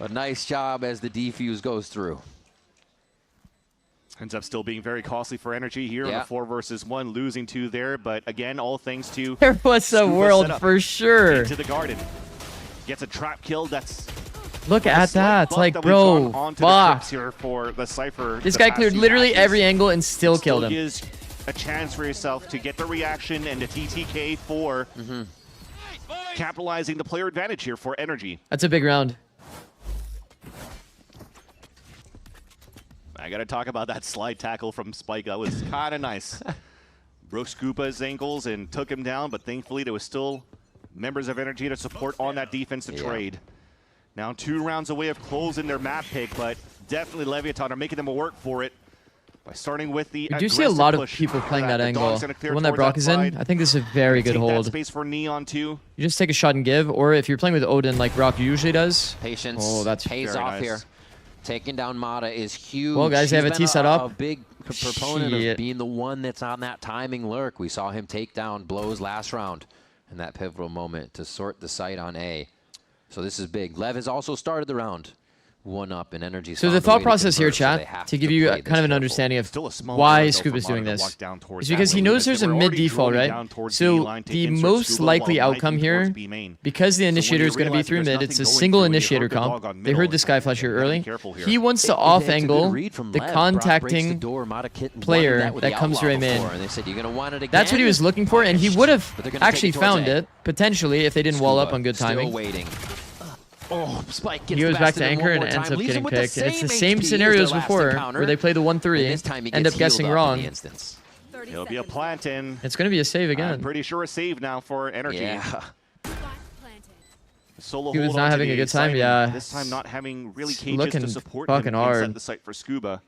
Speaker 5: A nice job as the defuse goes through.
Speaker 6: Ends up still being very costly for NRG here on
Speaker 5: Yeah.
Speaker 6: a 4 versus 1, losing 2 there. But again, all thanks to
Speaker 3: There was a
Speaker 6: Scuba
Speaker 3: world
Speaker 6: setup
Speaker 3: for sure.
Speaker 6: into the garden. Gets a trap kill. That's
Speaker 3: Look
Speaker 6: a
Speaker 3: at
Speaker 6: slight
Speaker 3: that. It's
Speaker 6: buff
Speaker 3: like,
Speaker 6: that we've gone
Speaker 3: bro,
Speaker 6: onto the
Speaker 3: fuck.
Speaker 6: trips here for the Cypher.
Speaker 3: This
Speaker 6: the
Speaker 3: guy
Speaker 6: past
Speaker 3: cleared
Speaker 6: few
Speaker 3: literally
Speaker 6: matches.
Speaker 3: every angle and still killed him.
Speaker 6: Gives a chance for yourself to get the reaction and the TTK for capitalizing the player advantage here for NRG.
Speaker 3: That's a big round.
Speaker 6: I got to talk about that slide tackle from Spike. That was kind of nice. Broke Scuba's ankles and took him down, but thankfully there was still members of NRG to support on that defensive trade. Now 2 rounds away of closing their map pick, but definitely Leviathan are making them work for it by starting with the
Speaker 3: We do see a
Speaker 6: aggressive
Speaker 3: lot of
Speaker 6: push.
Speaker 3: people playing that
Speaker 6: The
Speaker 3: angle.
Speaker 6: Dog's gonna clear
Speaker 3: The one that
Speaker 6: towards
Speaker 3: Brock is in,
Speaker 6: slide.
Speaker 3: I think this is a very good
Speaker 6: Take
Speaker 3: hold.
Speaker 6: that space for Neon too.
Speaker 3: You just take a shot and give, or if you're playing with Odin like Brock usually does.
Speaker 5: Patience
Speaker 3: Oh, that's
Speaker 5: pays
Speaker 3: very
Speaker 5: off
Speaker 3: nice.
Speaker 5: here. Taking down Mata is huge.
Speaker 3: Well, guys, they have a
Speaker 5: He's
Speaker 3: T
Speaker 5: been
Speaker 3: set up.
Speaker 5: A big proponent
Speaker 3: Shit.
Speaker 5: of being the one that's on that timing lurk. We saw him take down Blows last round in that pivotal moment to sort the site on A. So this is big. Lev has also started the round one up in energy.
Speaker 3: So the thought process here, chat, to give you kind of an understanding of why Scuba's doing this, is because he knows there's a mid default, right? So the most likely outcome here, because the initiator is going to be through mid, it's a single initiator comp. They heard the Sky Flash here early. He wants to off-angle the contacting player that comes right mid. That's what he was looking for, and he would have actually found it, potentially, if they didn't wall up on good timing.
Speaker 5: Oh, Spike gets
Speaker 3: he goes back to anchor and ends up getting picked. And it's the same scenario as before, where they play the 1-3, end up guessing wrong.
Speaker 6: It'll be a plant in.
Speaker 3: It's going to be a save again.
Speaker 6: I'm pretty sure a save now for NRG.
Speaker 5: Yeah.
Speaker 6: Solo
Speaker 3: he was not having a good time, yeah.
Speaker 6: This time not having really cages to support
Speaker 3: fucking
Speaker 6: him
Speaker 3: hard.
Speaker 6: inside the site for Scuba.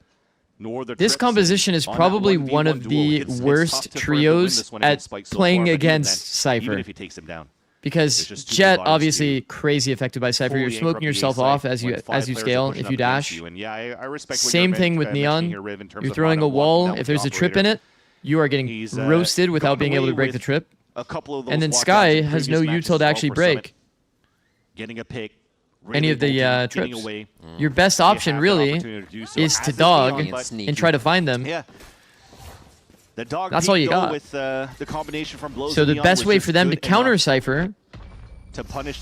Speaker 6: Nor the
Speaker 3: this composition is probably one of the worst trios at playing against Cypher.
Speaker 6: Even if he takes him down.
Speaker 3: Because Jet, obviously crazy affected by Cypher. You're smoking yourself off as you scale if you dash. Same thing with Neon. You're throwing a wall. If there's a trip in it, you are getting roasted without being able to break the trip. And then Sky has no util to actually break
Speaker 6: getting a pick,
Speaker 3: any of the trips. Your best option really is to dog and try to find them.
Speaker 6: The dog
Speaker 3: That's all you got.
Speaker 6: With, the combination from blows
Speaker 3: so the best way for them to counter Cypher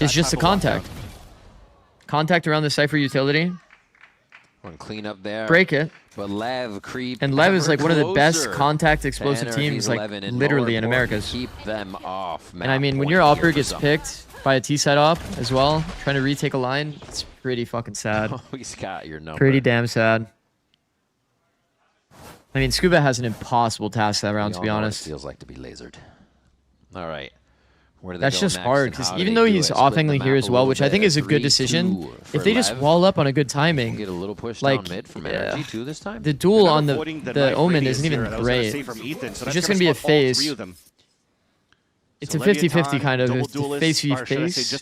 Speaker 3: is just a contact. Contact around the Cypher utility.
Speaker 5: One clean up there.
Speaker 3: Break it.
Speaker 5: But LEV creep.
Speaker 3: And LEV is like one of the best contact explosive teams, like literally in Americas.
Speaker 5: Keep them off.
Speaker 3: And I mean, when your opper gets picked by a T-side op as well, trying to retake a line, it's pretty fucking sad.
Speaker 5: He's got your number.
Speaker 3: Pretty damn sad. I mean, Scuba has an impossible task that round, to be honest.
Speaker 5: It feels like to be lasered. All right. Where do they
Speaker 3: That's
Speaker 5: go
Speaker 3: just
Speaker 5: next,
Speaker 3: hard,
Speaker 5: and
Speaker 3: because
Speaker 5: how do
Speaker 3: even
Speaker 5: they
Speaker 3: though
Speaker 5: do
Speaker 3: he's
Speaker 5: it?
Speaker 3: off-angling
Speaker 5: Split
Speaker 3: here
Speaker 5: the
Speaker 3: as
Speaker 5: map a
Speaker 3: well,
Speaker 5: little
Speaker 3: which I think
Speaker 5: bit.
Speaker 3: is a good
Speaker 5: 3-2
Speaker 3: decision,
Speaker 5: for
Speaker 3: if they just
Speaker 5: LEV.
Speaker 3: wall up on a good timing,
Speaker 5: Get a little push
Speaker 3: like,
Speaker 5: down mid from NRG too this time.
Speaker 3: the duel on the Omen isn't even great. It's just going to be a phase. It's a 50-50 kind of. It's face v face.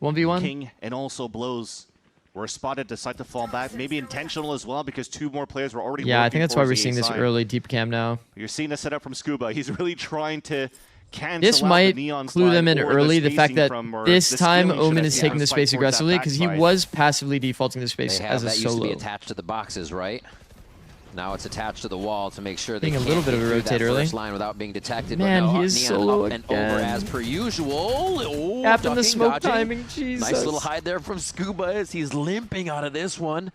Speaker 3: 1v1.
Speaker 6: King and also blows were spotted, decide to fall back. Maybe intentional as well, because two more players were already
Speaker 3: Yeah, I think that's why we're seeing this
Speaker 6: side.
Speaker 3: early deep cam now.
Speaker 6: You're seeing a setup from Scuba. He's really trying to cancel
Speaker 3: This
Speaker 6: out
Speaker 3: might
Speaker 6: the Neon
Speaker 3: clue them in
Speaker 6: slide or
Speaker 3: early, the fact
Speaker 6: spacing
Speaker 3: that
Speaker 6: from, or
Speaker 3: this
Speaker 6: the
Speaker 3: time
Speaker 6: stealing
Speaker 3: Omen
Speaker 6: should
Speaker 3: is
Speaker 6: have
Speaker 3: taking the
Speaker 6: spiked
Speaker 3: space
Speaker 6: towards that
Speaker 3: aggressively, because he
Speaker 6: backside.
Speaker 3: was passively defaulting the space
Speaker 5: They
Speaker 3: as
Speaker 5: have
Speaker 3: a
Speaker 5: that used to be
Speaker 3: solo.
Speaker 5: attached to the boxes, right? Now it's attached to the wall to make sure they
Speaker 3: Being a
Speaker 5: can't
Speaker 3: little bit
Speaker 5: get
Speaker 3: of a
Speaker 5: through
Speaker 3: rotate
Speaker 5: that
Speaker 3: early.
Speaker 5: first line without being detected.
Speaker 3: Man,
Speaker 5: but no,
Speaker 3: he is
Speaker 5: Neon
Speaker 3: solo
Speaker 5: up and over
Speaker 3: again.
Speaker 5: as per usual. Oh,
Speaker 3: Gap in the
Speaker 5: ducking,
Speaker 3: smoke
Speaker 5: dodging.
Speaker 3: timing, Jesus.
Speaker 5: Nice little hide there from Scuba as he's limping out of this one.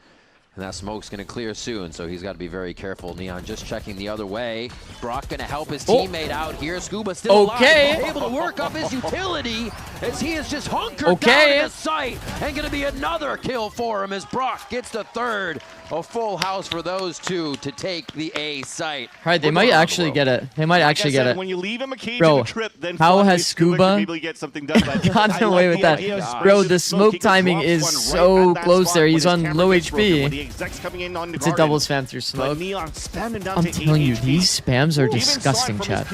Speaker 5: And that smoke's going to clear soon, so he's got to be very careful. Neon just checking the other way. Brock going to help his teammate out here. Scuba still alive, able to work up his utility as he is just hunkered down in the site. And going to be another kill for him as Brock gets the third. A full house for those two to take the A site.
Speaker 3: All right, they might actually get it. They might actually get it.
Speaker 6: When you leave him a cage
Speaker 3: Bro,
Speaker 6: in a trip, then
Speaker 3: how
Speaker 6: finally
Speaker 3: has Scuba
Speaker 6: maybe get something done.
Speaker 3: gotten away with that? Bro, the smoke timing is so close there. He's on low HP. It's a double spam through smoke. I'm telling you, these spams are disgusting, chat.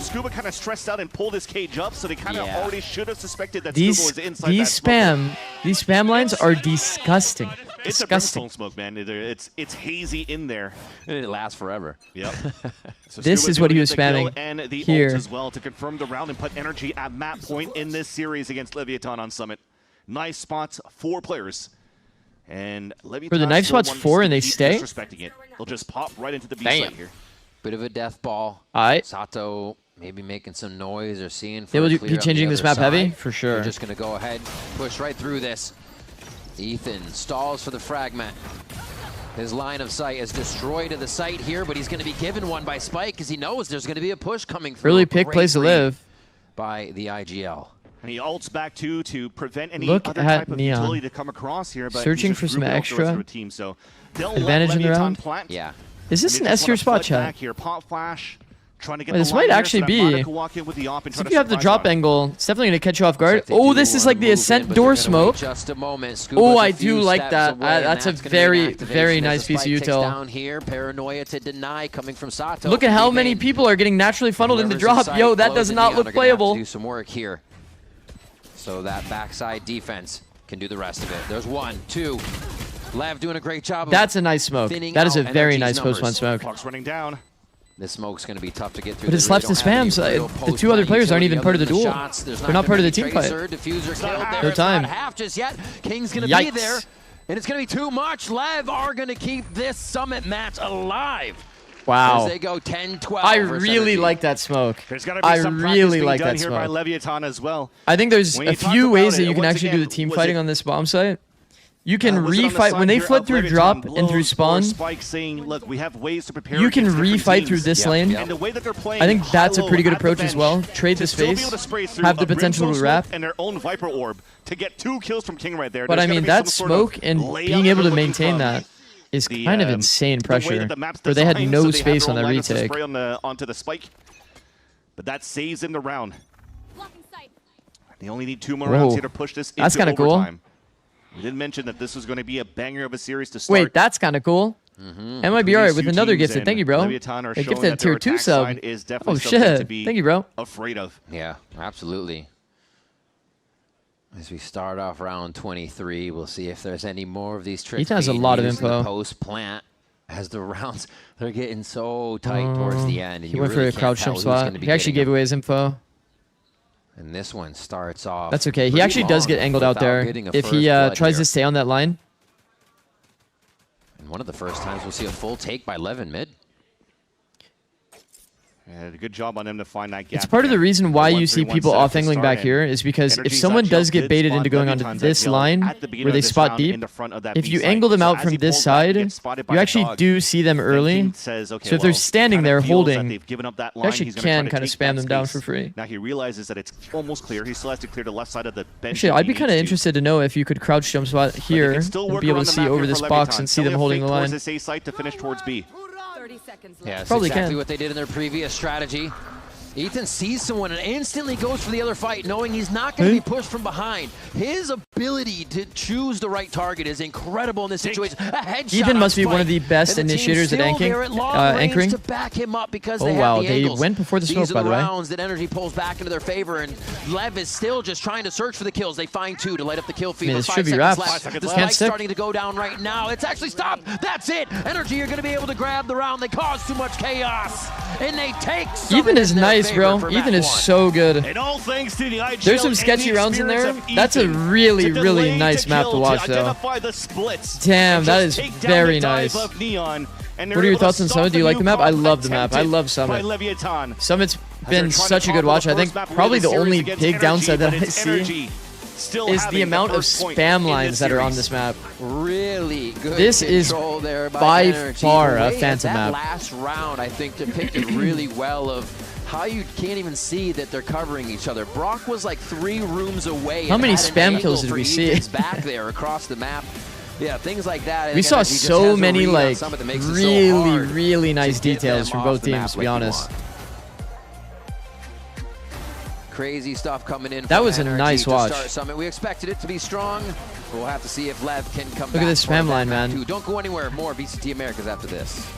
Speaker 6: Scuba kind of stressed out and pulled his cage up, so they kind of already should have suspected that
Speaker 3: These
Speaker 6: Scuba was inside that
Speaker 3: these spam lines are disgusting.
Speaker 6: It's
Speaker 3: Disgusting.
Speaker 6: a brimstone smoke, man. It's hazy in there.
Speaker 5: And it lasts forever.
Speaker 6: Yep. So
Speaker 3: This
Speaker 6: Scuba
Speaker 3: is what he
Speaker 6: doing
Speaker 3: was
Speaker 6: the kill
Speaker 3: spamming
Speaker 6: and the
Speaker 3: here.
Speaker 6: ult as well to confirm the round and put energy at map point in this series against Leviathan on Summit. Nice spots, 4 players. And Leviathan
Speaker 3: For the knife
Speaker 6: still
Speaker 3: spots
Speaker 6: wants
Speaker 3: 4
Speaker 6: to
Speaker 3: and they
Speaker 6: keep
Speaker 3: stay?
Speaker 6: disrespecting it. They'll just pop right into the B
Speaker 3: Damn.
Speaker 6: site here.
Speaker 5: Bit of a death ball.
Speaker 3: Alright.
Speaker 5: Sato maybe making some noise or seeing.
Speaker 3: They will
Speaker 5: a
Speaker 3: be
Speaker 5: clear on
Speaker 3: changing
Speaker 5: the
Speaker 3: this
Speaker 5: other
Speaker 3: map heavy?
Speaker 5: side.
Speaker 3: For sure.
Speaker 5: They're just going to go ahead, push right through this. Ethan stalls for the fragment. His line of sight is destroyed at the site here, but he's going to be given one by Spike because he knows there's going to be a push coming through.
Speaker 3: Early pick
Speaker 5: Great
Speaker 3: plays to
Speaker 5: read
Speaker 3: live.
Speaker 5: by the IGL.
Speaker 6: And he ults back to prevent any
Speaker 3: Look
Speaker 6: other
Speaker 3: at
Speaker 6: type of
Speaker 3: Neon.
Speaker 6: utility to come across here. But
Speaker 3: Searching
Speaker 6: he's
Speaker 3: for
Speaker 6: just
Speaker 3: some
Speaker 6: grouping up the rest of
Speaker 3: extra
Speaker 6: the team, so they'll
Speaker 3: advantage
Speaker 6: let
Speaker 3: in the
Speaker 6: Leviathan
Speaker 3: round.
Speaker 6: plant.
Speaker 5: Yeah.
Speaker 3: Is this
Speaker 6: And
Speaker 3: an
Speaker 6: they just
Speaker 3: S tier
Speaker 6: wanna
Speaker 3: spot,
Speaker 6: flood
Speaker 3: chat?
Speaker 6: back here. Pop flash, trying to get
Speaker 3: Well,
Speaker 6: the
Speaker 3: this
Speaker 6: line
Speaker 3: might
Speaker 6: here,
Speaker 3: actually
Speaker 6: so that
Speaker 3: be.
Speaker 6: Monica can walk in with the op and try
Speaker 3: If
Speaker 6: to
Speaker 3: you have the
Speaker 6: surprise
Speaker 3: drop
Speaker 6: on.
Speaker 3: angle, it's definitely going to catch you off guard.
Speaker 5: Looks like
Speaker 3: Oh,
Speaker 5: they
Speaker 3: this
Speaker 5: do
Speaker 3: is
Speaker 5: wanna
Speaker 3: like the
Speaker 5: move in,
Speaker 3: Ascent
Speaker 5: but
Speaker 3: door
Speaker 5: they're gonna wait
Speaker 3: smoke.
Speaker 5: Just a moment.
Speaker 3: Oh,
Speaker 5: Scuba's
Speaker 3: I
Speaker 5: a
Speaker 3: do
Speaker 5: few
Speaker 3: like
Speaker 5: steps
Speaker 3: that.
Speaker 5: away, and
Speaker 3: That's a
Speaker 5: gonna be an
Speaker 3: very,
Speaker 5: activation
Speaker 3: very
Speaker 5: as the
Speaker 3: nice piece of
Speaker 5: spike ticks
Speaker 3: util.
Speaker 5: down here. Paranoia to deny coming from Sato.
Speaker 3: Look at how many people are getting naturally funneled into
Speaker 5: Whoever's
Speaker 3: drop.
Speaker 5: inside,
Speaker 3: Yo, that
Speaker 5: Close
Speaker 3: does
Speaker 5: and
Speaker 3: not
Speaker 5: Neon
Speaker 3: look
Speaker 5: are gonna have to
Speaker 3: playable.
Speaker 5: do some work here. So that backside defense can do the rest of it. There's 1, 2. LEV doing a great job.
Speaker 3: That's a nice smoke.
Speaker 5: Thinning
Speaker 3: That is a
Speaker 5: out
Speaker 3: very
Speaker 5: NRG's
Speaker 3: nice post-1
Speaker 5: numbers.
Speaker 3: smoke.
Speaker 6: Clock's running down.
Speaker 5: This smoke's going to be tough to get through.
Speaker 3: But it's left to spams. The 2 other players aren't even part of the duel. They're not part of the team fight.
Speaker 5: Diffuser killed
Speaker 3: No
Speaker 5: there. It's
Speaker 3: time.
Speaker 5: not half just yet. King's going to be there. And it's going to be too much. LEV are going to keep this Summit match alive.
Speaker 3: Wow.
Speaker 5: As they go 10-12.
Speaker 3: I really like that smoke.
Speaker 6: There's got to be some practice being done here by Leviathan as well.
Speaker 3: I think there's a few ways that you can actually do the team fighting on this bomb site. You can refight when they flip through drop and through spawn.
Speaker 6: Spike saying, look, we have ways to prepare.
Speaker 3: You can refight through this lane.
Speaker 6: And the way that they're playing,
Speaker 3: I think that's a pretty good approach as well. Trade the space, have the potential to wrap,
Speaker 6: and their own Viper Orb to get 2 kills from King right there.
Speaker 3: But I mean, that smoke and being able to maintain that is kind of insane pressure. Where they had no space on that retake.
Speaker 6: Onto the Spike, but that saves in the round. They only need 2 more rounds here to push this into overtime.
Speaker 3: Cool.
Speaker 6: We did mention that this was going to be a banger of a series to start.
Speaker 3: Wait, that's kind of cool. That might be alright with another gifted. Thank you, bro. They gifted a tier 2 sub. Oh shit! Thank you, bro.
Speaker 6: Afraid of.
Speaker 5: Yeah, absolutely. As we start off round 23, we'll see if there's any more of these tricks.
Speaker 3: He has a lot of info.
Speaker 5: Post plant as the rounds they're getting so tight towards the end.
Speaker 3: He went for a crouch jump spot. He actually gave away his info.
Speaker 5: And this one starts off.
Speaker 3: That's okay. He actually does get angled out there if he tries to stay on that line.
Speaker 5: And one of the first times we'll see a full take by LEV in mid.
Speaker 6: And a good job on him to find that gap.
Speaker 3: It's part of the reason why you see people off-angling back here is because if someone does get baited into going onto this line where they spot deep, if you angle them out from this side, you actually do see them early. So if they're standing there holding, you actually can kind of spam them down for free.
Speaker 6: Now he realizes that it's almost clear. He still has to clear the left side of the bench.
Speaker 3: Actually, I'd be kind of interested to know if you could crouch jump spot here and be able to see over this box and see them holding the line.
Speaker 6: To finish towards B.
Speaker 9: 30 seconds left.
Speaker 5: Yeah, that's
Speaker 3: Probably
Speaker 5: exactly
Speaker 3: can.
Speaker 5: what they did in their previous strategy. Ethan sees someone and instantly goes for the other fight, knowing he's not going to be pushed from behind. His ability to choose the right target is incredible in this situation. A headshot
Speaker 3: Ethan must be one of the best initiators at anchoring.
Speaker 5: To back him up because
Speaker 3: oh
Speaker 5: they
Speaker 3: wow,
Speaker 5: have the
Speaker 3: they
Speaker 5: angles.
Speaker 3: went before the smoke,
Speaker 5: These
Speaker 3: by
Speaker 5: are
Speaker 3: the
Speaker 5: the
Speaker 3: way.
Speaker 5: rounds that NRG pulls back into their favor, and LEV is still just trying to search for the kills. They find 2 to light up the kill feed.
Speaker 3: I mean,
Speaker 5: with
Speaker 3: this
Speaker 5: 5
Speaker 3: should be
Speaker 5: seconds
Speaker 3: wraps.
Speaker 5: left. The
Speaker 3: Can't
Speaker 5: spike's
Speaker 3: stick.
Speaker 5: starting to go down right now. It's actually stopped. That's it. NRG are going to be able to grab the round. They cause too much chaos, and they take.
Speaker 3: Ethan is nice, bro. Ethan is so good.
Speaker 6: And all thanks to the IGL.
Speaker 3: There's some sketchy rounds in there. That's a really, really nice map to watch, though. Damn, that is very nice. What are your thoughts on Summit? Do you like the map? I love the map. I love Summit. Summit's been such a good watch. I think probably the only big downside that I see is the amount of spam lines that are on this map.
Speaker 5: Really good.
Speaker 3: This is
Speaker 5: there
Speaker 3: by
Speaker 5: NRG.
Speaker 3: far a
Speaker 5: That
Speaker 3: phantom map.
Speaker 5: Last round, I think, depicted really well of how you can't even see that they're covering each other. Brock was like 3 rooms away.
Speaker 3: How
Speaker 5: and
Speaker 3: many
Speaker 5: had an
Speaker 3: spam
Speaker 5: angle
Speaker 3: kills did
Speaker 5: for
Speaker 3: we see?
Speaker 5: Ethan's back there across the map. Yeah, things like that.
Speaker 3: We saw
Speaker 5: NRG just
Speaker 3: so
Speaker 5: has a
Speaker 3: many
Speaker 5: read on
Speaker 3: like
Speaker 5: Summit that makes it so
Speaker 3: really,
Speaker 5: hard
Speaker 3: really nice
Speaker 5: to get
Speaker 3: details
Speaker 5: them
Speaker 3: from
Speaker 5: off
Speaker 3: both
Speaker 5: the map
Speaker 3: teams, to be
Speaker 5: like you
Speaker 3: honest.
Speaker 5: want. Crazy stuff coming in.
Speaker 3: That
Speaker 5: from
Speaker 3: was a
Speaker 5: NRG
Speaker 3: nice
Speaker 5: to
Speaker 3: watch.
Speaker 5: start Summit. We expected it to be strong. We'll have to see if LEV can come back.
Speaker 3: Look at this
Speaker 5: for
Speaker 3: spam
Speaker 5: that
Speaker 3: line,
Speaker 5: map
Speaker 3: man.
Speaker 5: too. Don't go anywhere. More VCT Americas after this.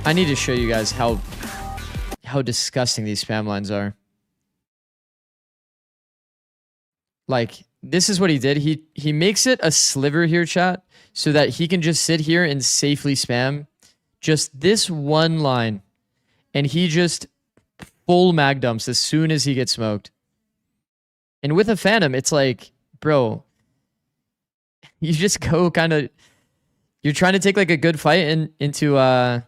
Speaker 3: I need to show you guys how disgusting these spam lines are. Like, this is what he did. He makes it a sliver here, chat, so that he can just sit here and safely spam just this one line. And he just full mag dumps as soon as he gets smoked. And with a Phantom, it's like, bro, you just go kind of... You're trying to take like a good fight into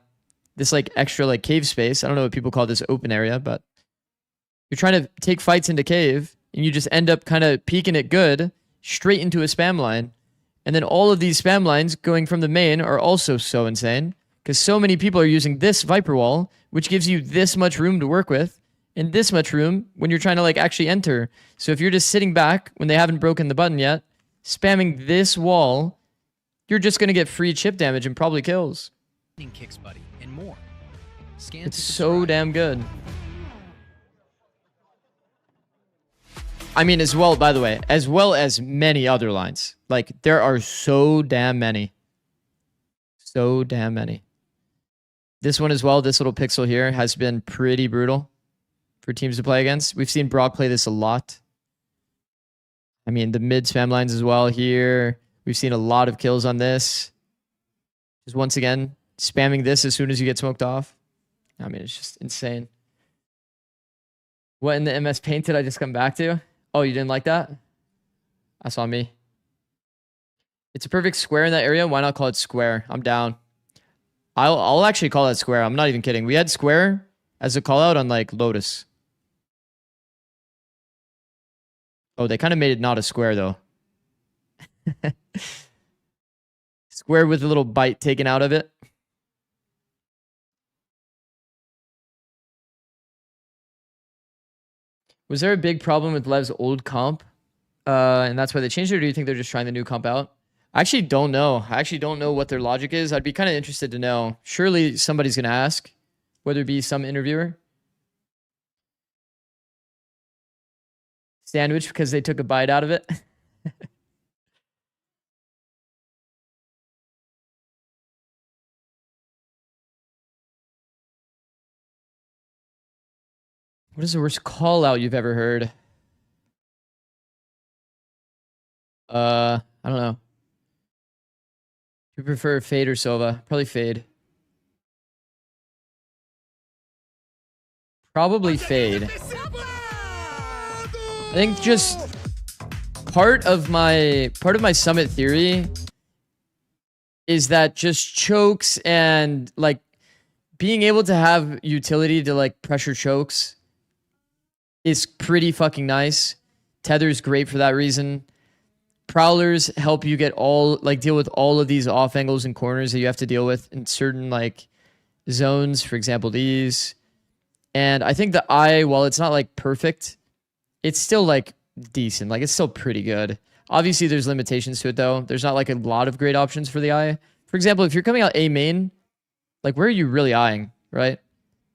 Speaker 3: this like extra like cave space. I don't know what people call this open area, but you're trying to take fights into cave and you just end up kind of peeking it good straight into a spam line. And then all of these spam lines going from the main are also so insane because so many people are using this Viper wall, which gives you this much room to work with and this much room when you're trying to like actually enter. So if you're just sitting back when they haven't broken the button yet, spamming this wall, you're just going to get free chip damage and probably kills.
Speaker 12: Kicks, buddy, and more.
Speaker 3: It's so damn good. I mean, as well, by the way, as well as many other lines. Like, there are so damn many. So damn many. This one as well, this little pixel here, has been pretty brutal for teams to play against. We've seen Brock play this a lot. I mean, the mid spam lines as well here. We've seen a lot of kills on this. Just once again, spamming this as soon as you get smoked off. I mean, it's just insane. What in the MS Paint did I just come back to? Oh, you didn't like that? That's on me. It's a perfect square in that area. Why not call it square? I'm down. I'll actually call it square. I'm not even kidding. We had square as a call out on like Lotus. Oh, they kind of made it not a square though. Square with a little bite taken out of it. Was there a big problem with LEV's old comp? And that's why they changed it, or do you think they're just trying the new comp out? I actually don't know. I actually don't know what their logic is. I'd be kind of interested to know. Surely somebody's going to ask, whether it be some interviewer. Sandwich because they took a bite out of it. What is the worst call out you've ever heard? I don't know. Do you prefer Fade or Sova? Probably Fade. Probably Fade. I think just part of my Summit theory is that just chokes and like being able to have utility to like pressure chokes is pretty fucking nice. Tether's great for that reason. Prowlers help you get deal with all of these off angles and corners that you have to deal with in certain like zones, for example, these. And I think the eye, while it's not like perfect, it's still like decent. Like it's still pretty good. Obviously there's limitations to it though. There's not like a lot of great options for the eye. For example, if you're coming out A main, like where are you really eyeing, right?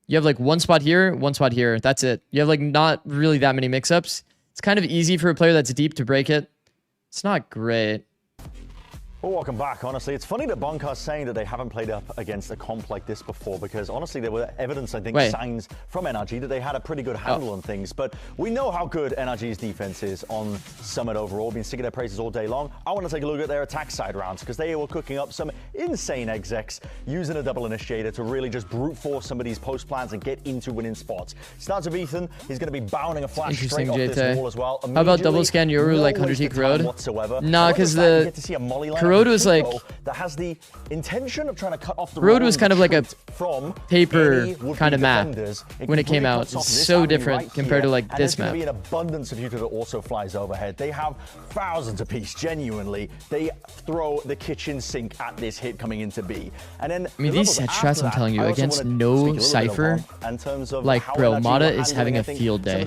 Speaker 3: You have like one spot here, one spot here. That's it. You have like not really that many mix-ups. It's kind of easy for a player that's deep to break it. It's not great.
Speaker 1: Well, welcome back. Honestly, it's funny that Bonkar's saying that they haven't played up against a comp like this before, because honestly, there were evidence, I think, signs from NRG that they had a pretty good handle on things. But we know how good NRG's defense is on Summit overall. Been singing their praises all day long. I want to take a look at their attack side rounds, because they were cooking up some insane execs using a double initiator to really just brute force some of these post plans and get into winning spots. Starts with Ethan. He's going to be bounding a flash straight off this wall as well.
Speaker 3: How about double scan Yoru like 100T Corrode? Nah, because the Corrode was like
Speaker 1: that has the intention of trying to cut off the
Speaker 3: Corrode was kind of like a paper kind of map when it came out. It's so different compared to like this map.
Speaker 1: There's going to be an abundance of Utah that also flies overhead. They have thousands of piece, genuinely. They throw the kitchen sink at this hit coming into B. And then
Speaker 3: I mean, these set strats, I'm telling you, against no Cypher, like, bro, Mata is having a field day.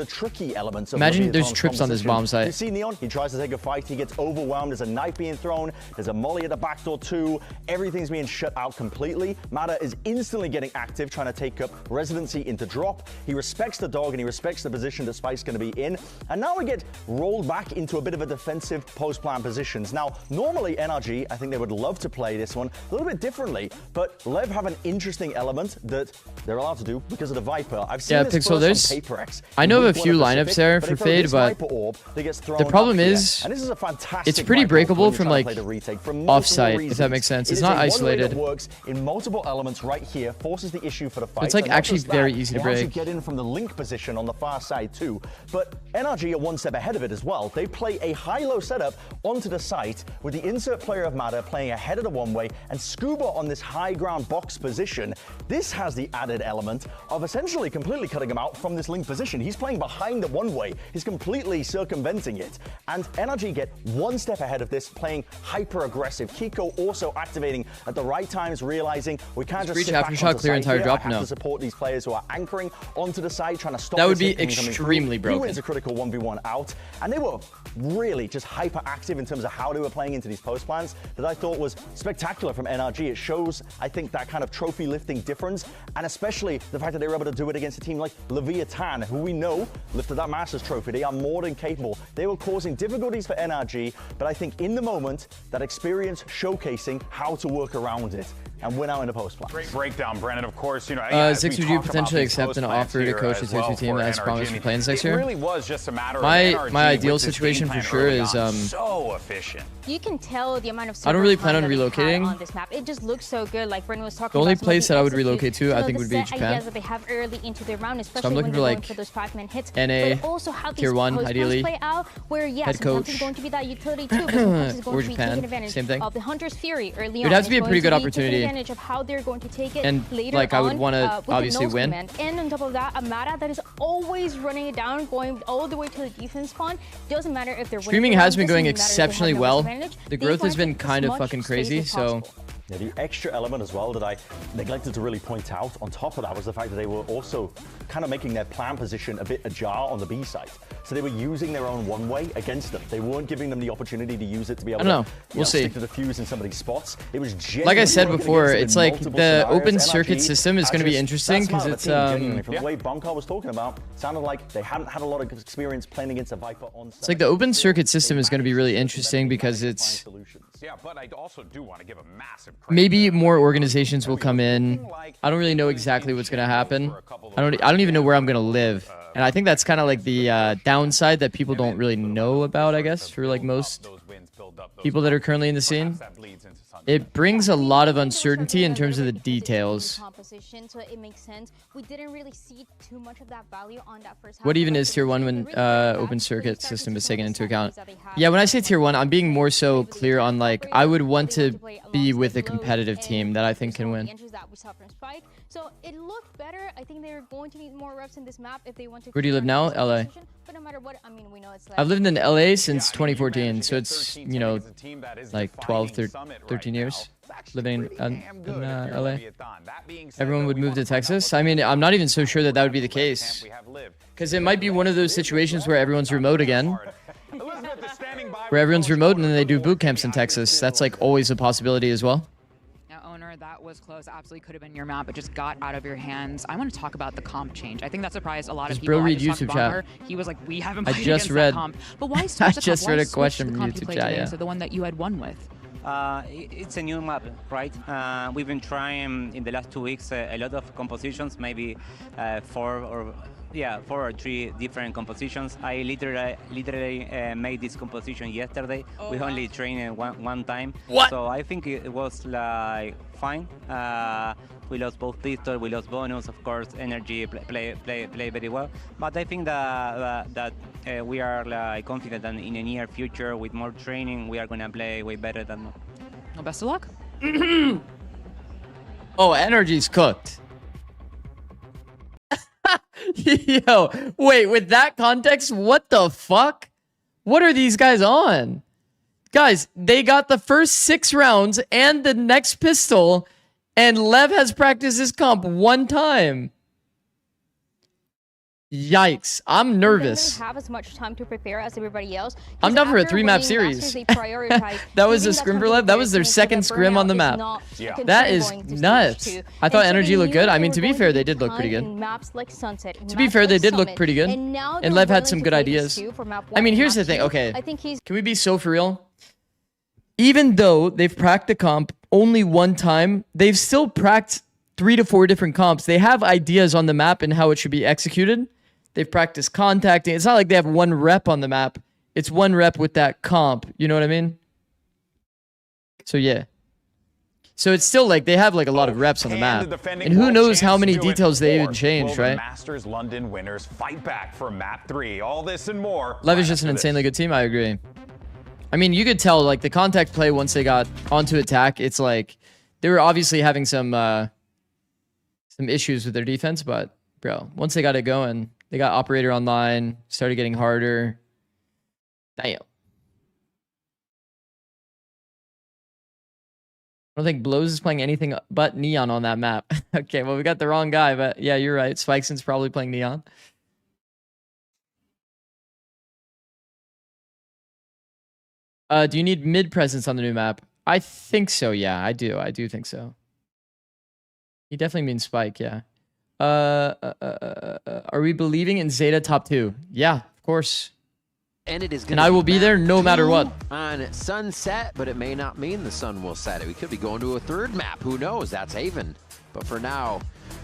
Speaker 3: Imagine there's trips on this bomb site.
Speaker 1: You see Neon, he tries to take a fight, he gets overwhelmed, there's a knife being thrown, there's a molly at the backdoor too, everything's being shut out completely. Mata is instantly getting active, trying to take up residency into drop. He respects the dog and he respects the position that Spike's going to be in. And now we get rolled back into a bit of a defensive post-plan positions. Now, normally NRG, I think they would love to play this one a little bit differently, but LEV have an interesting element that they're allowed to do because of the Viper. I've seen this
Speaker 3: Pixel,
Speaker 1: first on PaperX.
Speaker 3: I know of a few lineups there for Fade, but the problem is, it's pretty breakable from like off-site, if that makes sense. It's not isolated.
Speaker 1: It works in multiple elements right here, forces the issue for the fight.
Speaker 3: It's like actually very easy to break.
Speaker 1: You get in from the link position on the far side too. But NRG are one step ahead of it as well. They play a high-low setup onto the site with the insert player of Mata playing ahead of the one-way and Scuba on this high ground box position. This has the added element of essentially completely cutting him out from this link position. He's playing behind the one-way. He's completely circumventing it. And NRG get one step ahead of this, playing hyper-aggressive. Kiko also activating at the right times, realizing we can't just sit back onto the side here. I have to support these players who are anchoring onto the side, trying to stop.
Speaker 3: That would be extremely broken.
Speaker 1: He wins a critical 1v1 out, and they were really just hyper-active in terms of how they were playing into these post plans that I thought was spectacular from NRG. It shows, I think, that kind of trophy lifting difference, and especially the fact that they were able to do it against a team like Leviathan, who we know lifted that Masters trophy. They are more than capable. They were causing difficulties for NRG, but I think in the moment, that experience showcasing how to work around it. and win out in the post play.
Speaker 22: Great breakdown, Brennan. Of course, you know.
Speaker 3: Zikz, would you potentially accept an offer to coach a tier 2 team that has promise for plans next year?
Speaker 22: It really was just a matter of
Speaker 3: my ideal situation for sure is
Speaker 22: so efficient.
Speaker 2: You can tell the amount of.
Speaker 3: I don't really plan on relocating.
Speaker 2: On this map, it just looks so good. Like Brennan was talking.
Speaker 3: The only
Speaker 2: about
Speaker 3: place that I would relocate to, I think, would be Japan.
Speaker 2: Ideas that they have early into their round, especially
Speaker 3: so I'm looking
Speaker 2: when
Speaker 3: for
Speaker 2: they're
Speaker 3: like
Speaker 2: going for those 5-man hits.
Speaker 3: NA,
Speaker 2: but also how these
Speaker 3: tier 1, ideally.
Speaker 2: Play out, where
Speaker 3: head coach.
Speaker 2: It's going to be that utility too, but sometimes it's going
Speaker 3: or
Speaker 2: to be
Speaker 3: Japan.
Speaker 2: taking advantage
Speaker 3: Same thing.
Speaker 2: of the Hunter's Fury early on.
Speaker 3: It would have to be a pretty good opportunity.
Speaker 2: Advantage of how they're going to take it
Speaker 3: and
Speaker 2: later
Speaker 3: like I would want to obviously win.
Speaker 2: And on top of that, a Mata that is always running it down, going all the way to the defense spawn. Doesn't matter if they're
Speaker 3: streaming has been going exceptionally well. The growth has been kind of fucking crazy. So.
Speaker 1: Yeah, the extra element as well that I neglected to really point out on top of that was the fact that they were also kind of making their plan position a bit ajar on the B side. So they were using their own one-way against them. They weren't giving them the opportunity to use it to be able to
Speaker 3: we'll see.
Speaker 1: stick to the fuse in some of these spots. It was
Speaker 3: like I said before, it's like the open circuit system is going to be interesting because it's
Speaker 1: from the way Bonkar was talking about, it sounded like they hadn't had a lot of experience playing against a Viper on site.
Speaker 3: It's like the open circuit system is going to be really interesting because it's
Speaker 22: yeah, but I also do want to give a massive
Speaker 3: maybe more organizations will come in. I don't really know exactly what's going to happen. I don't even know where I'm going to live. And I think that's kind of like the downside that people don't really know about, I guess, for like most people that are currently in the scene. It brings a lot of uncertainty in terms of the details.
Speaker 2: So it makes sense. We didn't really see too much of that value on that first half.
Speaker 3: What even is tier 1 when open circuit system is taken into account? Yeah, when I say tier 1, I'm being more so clear on like I would want to be with a competitive team that I think can win.
Speaker 2: So it looked better. I think they're going to need more reps in this map if they want to.
Speaker 3: Where do you live now? LA.
Speaker 2: But no matter what, I mean, we know it's
Speaker 3: I've lived in LA since 2014, so it's, you know, like 12, 13 years living in LA. Everyone would move to Texas. I mean, I'm not even so sure that that would be the case. Because it might be one of those situations where everyone's remote again. Where everyone's remote and then they do boot camps in Texas. That's like always a possibility as well.
Speaker 18: That was close. Absolutely could have been your map. It just got out of your hands. I want to talk about the comp change. I think that surprised a lot of people.
Speaker 3: Bro, read YouTube chat.
Speaker 18: He was like, "We haven't
Speaker 3: I
Speaker 18: played
Speaker 3: just
Speaker 18: against
Speaker 3: read.
Speaker 18: that comp." But why
Speaker 3: I just read a question from YouTube chat. Yeah.
Speaker 18: So the one that you had won with.
Speaker 8: It's a new map, right? We've been trying in the last 2 weeks a lot of compositions, maybe 4 or 3 different compositions. I literally made this composition yesterday. We only trained one time.
Speaker 3: What?
Speaker 8: So I think it was like fine. We lost both pistols, we lost bonus, of course. NRG play very well. But I think that we are like confident that in the near future, with more training, we are gonna play way better than.
Speaker 18: Well, best of luck.
Speaker 3: Oh, NRG's cooked. Yo, wait, with that context, what the fuck? What are these guys on? Guys, they got the first 6 rounds and the next pistol, and LEV has practiced his comp 1 time. Yikes, I'm nervous.
Speaker 2: They don't have as much time to prepare as everybody else.
Speaker 3: I'm down for a 3-map series. That was a scrim for LEV. That was their second scrim on the map.
Speaker 22: Yeah.
Speaker 3: That is nuts. I thought NRG looked good. I mean, to be fair, they did look pretty good. To be fair, they did look pretty good. And LEV had some good ideas. I mean, here's the thing. Okay, can we be so for real? Even though they've pracked the comp only 1 time, they've still pracked 3 to 4 different comps. They have ideas on the map and how it should be executed. They've practiced contacting. It's not like they have 1 rep on the map. It's 1 rep with that comp. You know what I mean? So yeah. So it's still like they have like a lot of reps on the map. And who knows how many details they even changed, right?
Speaker 22: Masters London winners fight back for map 3. All this and more.
Speaker 3: LEV is just an insanely good team. I agree. I mean, you could tell like the contact play once they got onto attack. It's like they were obviously having some issues with their defense, but bro, once they got it going, they got operator online, started getting harder. Damn. I don't think Blows is playing anything but Neon on that map. Okay, well, we got the wrong guy, but yeah, you're right. Spikeson's probably playing Neon. Do you need mid presence on the new map? I think so, yeah. I do think so. He definitely means Spike, yeah. Are we believing in Zeta top 2? Yeah, of course.
Speaker 5: And it is
Speaker 3: And I will be there no matter what.
Speaker 5: On sunset, but it may not mean the sun will set. We could be going to a third map. Who knows? That's Haven. But for now,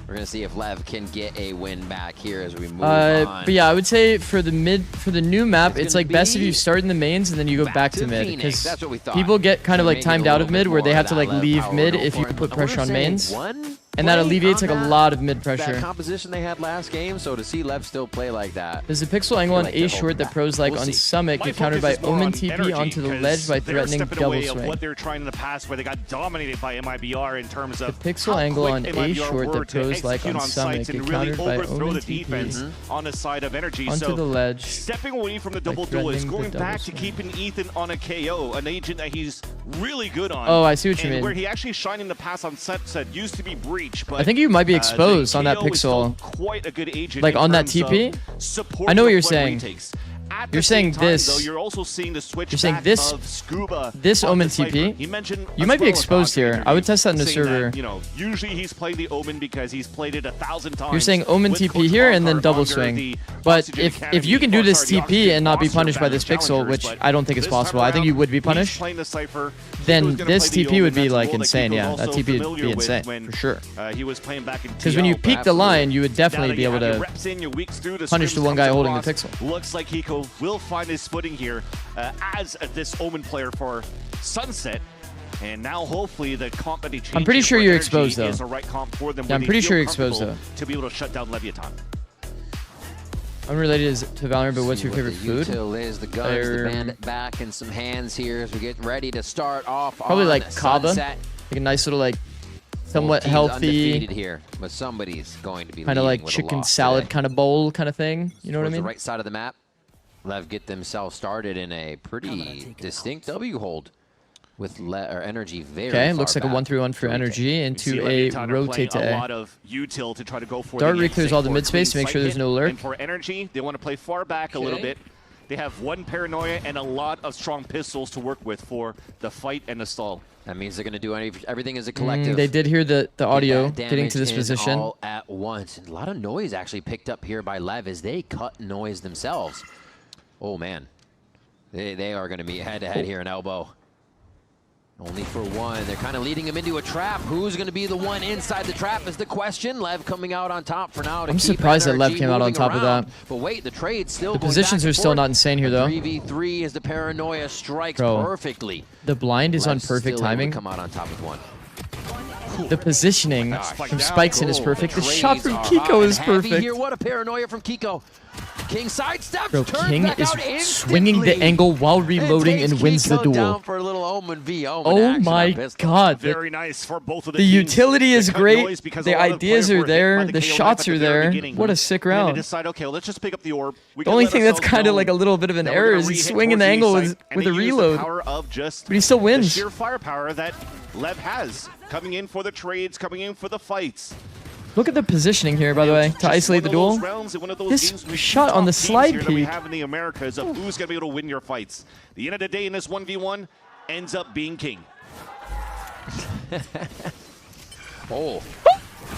Speaker 5: we're gonna see if Lev can get a win back here as we move on.
Speaker 3: But yeah, I would say for the new map, it's like best if you start in the mains and then you go back to mid, because people get kind of like timed out of mid where they have to like leave mid if you put pressure on mains. And that alleviates like a lot of mid pressure.
Speaker 5: That composition they had last game, so to see Lev still play like that.
Speaker 3: There's a pixel angle on A short that pros like on Summit get countered by Omen TP onto the ledge by threatening double swing.
Speaker 6: What they're trying in the past, where they got dominated by MIBR in terms of
Speaker 3: the pixel angle on A short that pros like on Summit get countered by Omen TP
Speaker 6: on the side of NRG.
Speaker 3: onto the ledge.
Speaker 6: Stepping away from the double duelist, going back to keeping Ethan on a KO, an agent that he's really good on.
Speaker 3: Oh, I see what you mean.
Speaker 6: Where he actually shined in the past on Sunset used to be Breach, but
Speaker 3: I think you might be exposed on that pixel.
Speaker 6: Quite a good agent
Speaker 3: like on that TP. I know what you're saying. You're saying this.
Speaker 6: Though, you're also seeing the switch
Speaker 3: you're saying this.
Speaker 6: of Scuba
Speaker 3: this Omen TP. You might be exposed here. I would test that in the server.
Speaker 6: That, you know, usually he's playing the Omen because he's played it 1,000 times.
Speaker 3: You're saying Omen TP here and then double swing. But if you can do this TP and not be punished by this pixel, which I don't think is possible, I think you would be punished. Then this TP would be like insane. Yeah, that TP would be insane for sure.
Speaker 6: He was playing back in
Speaker 3: because when you peek the line, you would definitely be able to punish the one guy holding the pixel.
Speaker 6: Looks like Hiko will find his footing here as this Omen player for Sunset. And now hopefully the comp that he changed.
Speaker 3: I'm pretty sure you're exposed though.
Speaker 6: Is the right comp for them.
Speaker 3: Yeah, I'm pretty sure you're exposed though.
Speaker 6: To be able to shut down Leviathan.
Speaker 3: Unrelated to Valorant, but what's your favorite food?
Speaker 5: Is the guns, the bandit back in some hands here as we get ready to start off.
Speaker 3: Probably
Speaker 5: on
Speaker 3: like Kaba,
Speaker 5: Sunset.
Speaker 3: like a nice little like somewhat healthy.
Speaker 5: Undefeated here, but somebody's going to be
Speaker 3: kind of like chicken salad kind of bowl kind of thing. You know what I mean?
Speaker 5: The right side of the map. Lev get themselves started in a pretty distinct W hold with NRG very
Speaker 3: okay, looks like a 1-3-1 for NRG into a rotate to A.
Speaker 6: A lot of util to try to go for
Speaker 3: Dart reclears all the mid space to make sure there's no lurk.
Speaker 6: And for NRG, they want to play far back a little bit. They have one paranoia and a lot of strong pistols to work with for the fight and the stall.
Speaker 5: That means they're going to do everything as a collective.
Speaker 3: They did hear the audio getting to this position.
Speaker 5: All at once. A lot of noise actually picked up here by Lev as they cut noise themselves. Oh, man. They are going to be head-to-head here in elbow. Only for one. They're kind of leading him into a trap. Who's going to be the one inside the trap is the question. Lev coming out on top for now.
Speaker 3: I'm surprised that Lev came out on top of that.
Speaker 5: But wait, the trade's still
Speaker 3: the positions are still not insane here, though.
Speaker 5: 3v3 as the paranoia strikes perfectly.
Speaker 3: The blind is on perfect timing.
Speaker 5: Come out on top with one.
Speaker 3: The positioning from Spikes in is perfect. The shot from Kiko is perfect.
Speaker 5: Here, what a paranoia from Kiko. King sidesteps.
Speaker 3: Bro, King is swinging the angle while reloading and wins the duel.
Speaker 5: For a little Omen v.
Speaker 3: Oh my god.
Speaker 6: Very nice for both of the
Speaker 3: teams. Utility is great. The ideas are there. The shots are there. What a sick round.
Speaker 6: And they decide, okay, let's just pick up the orb.
Speaker 3: The only thing that's kind of like a little bit of an error is he's swinging the angle with a reload. But he still wins.
Speaker 6: The sheer firepower that Lev has coming in for the trades, coming in for the fights.
Speaker 3: Look at the positioning here, by the way, to isolate the duel. This shot on the slide peek.
Speaker 6: We have in the Americas of who's going to be able to win your fights. The end of the day in this 1v1 ends up being King.
Speaker 5: Oh.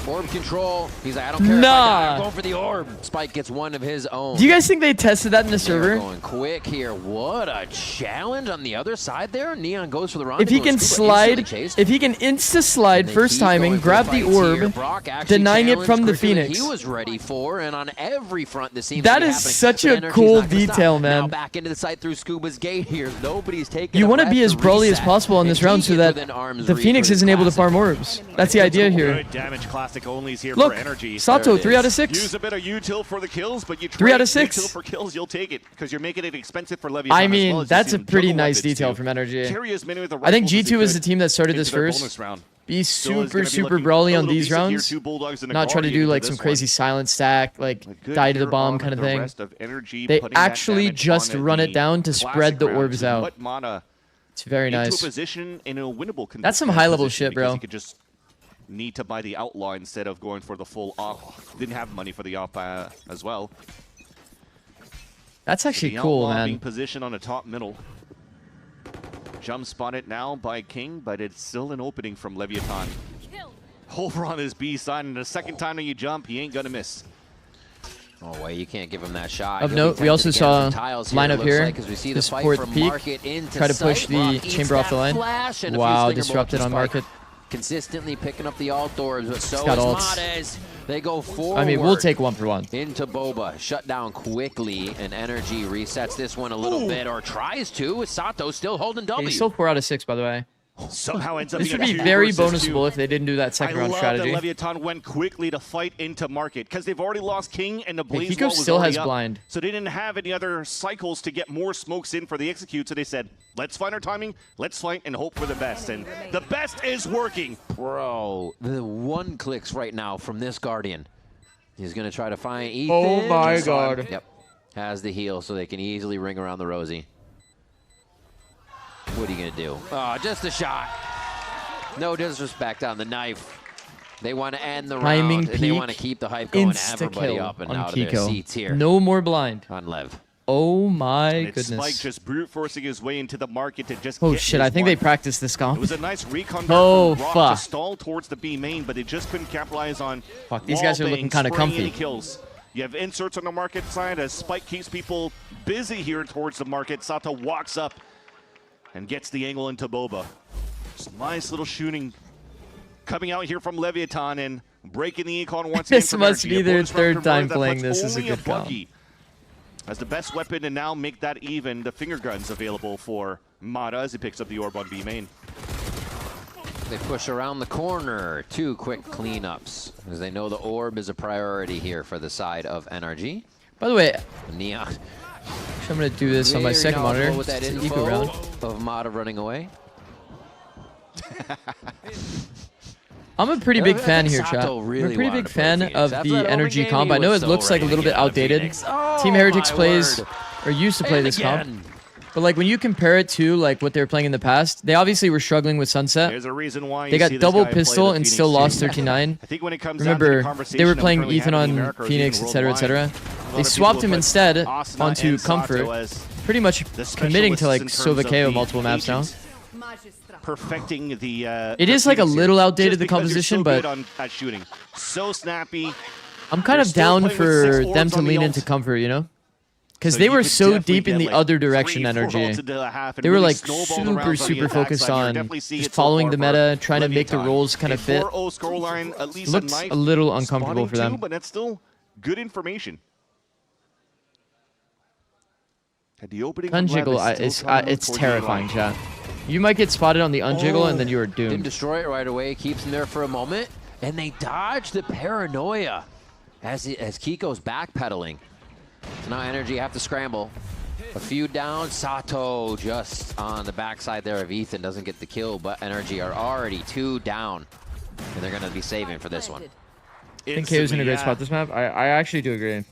Speaker 5: Orb control. He's like, I don't care. I'm going for the orb. Spike gets one of his own.
Speaker 3: Do you guys think they tested that in the server?
Speaker 5: They're going quick here. What a challenge on the other side there. Neon goes for the rendezvous.
Speaker 3: If he can slide, if he can insta-slide first timing, grab the orb, denying it from the Phoenix.
Speaker 5: He was ready for, and on every front this seems
Speaker 3: that is such a cool detail, man.
Speaker 5: Now back into the site through Scuba's gate here. Nobody's taking.
Speaker 3: You want to be as brawly as possible in this round so that the Phoenix isn't able to farm orbs. That's the idea here.
Speaker 6: Good damage. Classic onlys here
Speaker 3: Look,
Speaker 6: for NRG.
Speaker 3: Sato, 3 out of 6.
Speaker 6: Use a bit of util for the kills, but you
Speaker 3: 3 out of 6.
Speaker 6: Util for kills, you'll take it because you're making it expensive for Leviathan.
Speaker 3: I mean, that's a pretty nice detail from NRG.
Speaker 6: I
Speaker 3: think G2 is the team that started this first. Be super brawly on these rounds. Not try to do like some crazy silent stack, like die to the bomb kind of thing. They actually just run it down to spread the orbs out. It's very nice. That's some high level shit, bro.
Speaker 6: Need to buy the outlaw instead of going for the full op. Didn't have money for the op as well.
Speaker 3: That's actually cool, man.
Speaker 6: Being positioned on the top middle. Jump spotted now by King, but it's still an opening from Leviathan. Over on his B side, and the second time that you jump, he ain't gonna miss.
Speaker 5: Oh, wait, you can't give him that shot.
Speaker 3: Of note, we also saw lineup here
Speaker 5: As we see
Speaker 3: to support the peak, try to push the chamber off the line. Wow, disrupted on Market.
Speaker 5: Consistently picking up the alt orbs, but so
Speaker 3: got
Speaker 5: is
Speaker 3: ults.
Speaker 5: Mades. They go forward.
Speaker 3: I mean, we'll take 1 for 1.
Speaker 5: Into Boba, shut down quickly, and NRG resets this one a little bit, or tries to, with Sato still holding W.
Speaker 3: He's still 4 out of 6, by the way.
Speaker 6: Somehow ends up
Speaker 3: This
Speaker 6: being
Speaker 3: would
Speaker 6: a
Speaker 3: be
Speaker 6: 2
Speaker 3: very
Speaker 6: versus 2.
Speaker 3: bonusable if they didn't do that second round strategy.
Speaker 6: I love that Leviathan went quickly to fight into Market, because they've already lost King, and the Blaze
Speaker 3: Kiko
Speaker 6: Wall was
Speaker 3: still
Speaker 6: already
Speaker 3: has
Speaker 6: up,
Speaker 3: blind.
Speaker 6: so they didn't have any other cycles to get more smokes in for the execute, so they said, let's find our timing, let's fight and hope for the best, and the best is working.
Speaker 5: Bro, the 1 clicks right now from this Guardian. He's going to try to find Ethan.
Speaker 3: Oh my god.
Speaker 5: Yep. Has the heal so they can easily ring around the Rosie. What are you going to do? Oh, just a shot. No disrespect on the knife. They want to end the
Speaker 3: Timing
Speaker 5: round. And they
Speaker 3: peak,
Speaker 5: want to keep the hype going. Everybody
Speaker 3: insta-kill
Speaker 5: up and
Speaker 3: on
Speaker 5: out of their
Speaker 3: Kiko.
Speaker 5: seats here.
Speaker 3: No more blind.
Speaker 5: On Lev.
Speaker 3: Oh my
Speaker 6: And it's
Speaker 3: goodness.
Speaker 6: Spike just brute forcing his way into the Market to just
Speaker 3: Oh
Speaker 6: get
Speaker 3: shit,
Speaker 6: his
Speaker 3: I think
Speaker 6: one.
Speaker 3: they practiced this comp.
Speaker 6: It was a nice recon
Speaker 3: Oh,
Speaker 6: from Rock
Speaker 3: fuck.
Speaker 6: to stall towards the B main, but they just couldn't capitalize on
Speaker 3: Fuck, these guys are looking kind of comfy.
Speaker 6: Kills. You have inserts on the Market side as Spike keeps people busy here towards the Market. Sato walks up and gets the angle into Boba. Just nice little shooting coming out here from Leviathan and breaking the econ once again.
Speaker 3: This
Speaker 6: from
Speaker 3: must
Speaker 6: NRG.
Speaker 3: be
Speaker 6: A
Speaker 3: their
Speaker 6: bonus round
Speaker 3: third
Speaker 6: converted
Speaker 3: time
Speaker 6: that
Speaker 3: playing
Speaker 6: puts
Speaker 3: this. Is a
Speaker 6: only
Speaker 3: good comp.
Speaker 6: Bucky as the best weapon to now make that even. The finger guns available for Mata as he picks up the orb on B main.
Speaker 5: They push around the corner. 2 quick cleanups, as they know the orb is a priority here for the side of NRG.
Speaker 3: By the way,
Speaker 5: Neon.
Speaker 3: I'm going to do this on my
Speaker 5: Very
Speaker 3: second monitor.
Speaker 5: knowledgeable with that
Speaker 3: It's an
Speaker 5: info
Speaker 3: eco round.
Speaker 5: of Mata running away.
Speaker 3: I'm a pretty big
Speaker 5: I
Speaker 3: fan
Speaker 5: think
Speaker 3: here, chat.
Speaker 5: Sato really
Speaker 3: I'm a pretty
Speaker 5: wanted
Speaker 3: big
Speaker 5: to play
Speaker 3: fan
Speaker 5: Phoenix.
Speaker 3: of the
Speaker 5: After that open
Speaker 3: NRG
Speaker 5: game,
Speaker 3: comp.
Speaker 5: he
Speaker 3: I know
Speaker 5: was
Speaker 3: it
Speaker 5: so
Speaker 3: looks like a
Speaker 5: ready
Speaker 3: little
Speaker 5: to
Speaker 3: bit
Speaker 5: get out
Speaker 3: outdated.
Speaker 5: Phoenix. Oh,
Speaker 3: Team Heretics
Speaker 5: my
Speaker 3: plays,
Speaker 5: word.
Speaker 3: or used to play
Speaker 5: And
Speaker 3: this
Speaker 5: again.
Speaker 3: comp. But like when you compare it to like what they were playing in the past, they obviously were struggling with Sunset.
Speaker 6: There's a reason why
Speaker 3: They
Speaker 6: you
Speaker 3: got
Speaker 6: see this
Speaker 3: double
Speaker 6: guy play
Speaker 3: pistol
Speaker 6: the
Speaker 3: and
Speaker 6: Phoenix
Speaker 3: still lost
Speaker 6: too.
Speaker 3: 13-9.
Speaker 6: I think when it comes down to the
Speaker 3: Remember,
Speaker 6: conversation
Speaker 3: they were
Speaker 6: that
Speaker 3: playing
Speaker 6: currently
Speaker 3: Ethan
Speaker 6: have in the
Speaker 3: on
Speaker 6: Americas,
Speaker 3: Phoenix,
Speaker 6: even
Speaker 3: etc., etc.
Speaker 6: worldwide, a lot
Speaker 3: They
Speaker 6: of
Speaker 3: swapped
Speaker 6: people
Speaker 3: him
Speaker 6: put
Speaker 3: instead
Speaker 6: Asuna
Speaker 3: onto
Speaker 6: and Sato
Speaker 3: Comfort,
Speaker 6: as
Speaker 3: pretty much
Speaker 6: the
Speaker 3: committing to like
Speaker 6: specialists in terms of
Speaker 3: Sova KO
Speaker 6: the
Speaker 3: multiple maps now.
Speaker 6: agents perfecting the
Speaker 3: It is like a
Speaker 6: Phoenix here.
Speaker 3: little outdated,
Speaker 6: Just
Speaker 3: the
Speaker 6: because you're
Speaker 3: composition,
Speaker 6: so
Speaker 3: but
Speaker 6: good at shooting. So snappy.
Speaker 3: I'm kind
Speaker 6: You're
Speaker 3: of
Speaker 6: still
Speaker 3: down
Speaker 6: playing with
Speaker 3: for
Speaker 6: 6
Speaker 3: them
Speaker 6: orbs
Speaker 3: to
Speaker 6: on the
Speaker 3: lean
Speaker 6: ult.
Speaker 3: into Comfort, you know? Because
Speaker 6: So
Speaker 3: they
Speaker 6: you
Speaker 3: were
Speaker 6: could
Speaker 3: so
Speaker 6: definitely
Speaker 3: deep in
Speaker 6: get,
Speaker 3: the
Speaker 6: like,
Speaker 3: other direction,
Speaker 6: 3-4
Speaker 3: NRG.
Speaker 6: ults into the half and
Speaker 3: They were
Speaker 6: really
Speaker 3: like
Speaker 6: snowball the rounds on the
Speaker 3: super
Speaker 6: attack
Speaker 3: focused
Speaker 6: side. You
Speaker 3: on
Speaker 6: definitely see
Speaker 3: just
Speaker 6: it so
Speaker 3: following
Speaker 6: far
Speaker 3: the
Speaker 6: for
Speaker 3: meta, trying to make the
Speaker 6: Leviathan.
Speaker 3: roles kind of
Speaker 6: A
Speaker 3: fit.
Speaker 6: 4-0 scoreline, at least
Speaker 3: Looks
Speaker 6: knife
Speaker 3: a little uncomfortable
Speaker 6: spawning
Speaker 3: for them.
Speaker 6: too, but that's still good information. At the opening
Speaker 3: Unjiggle, it's terrifying, chat. You might get spotted on the unjiggle and then you are
Speaker 5: Didn't
Speaker 3: doomed.
Speaker 5: destroy it right away. Keeps him there for a moment. And they dodge the paranoia as Kiko's backpedaling. So now NRG have to scramble. A few down. Sato just on the backside there of Ethan. Doesn't get the kill, but NRG are already 2 down. And they're going to be saving for this one.
Speaker 3: I think KO's in a great spot this map. I actually do agree.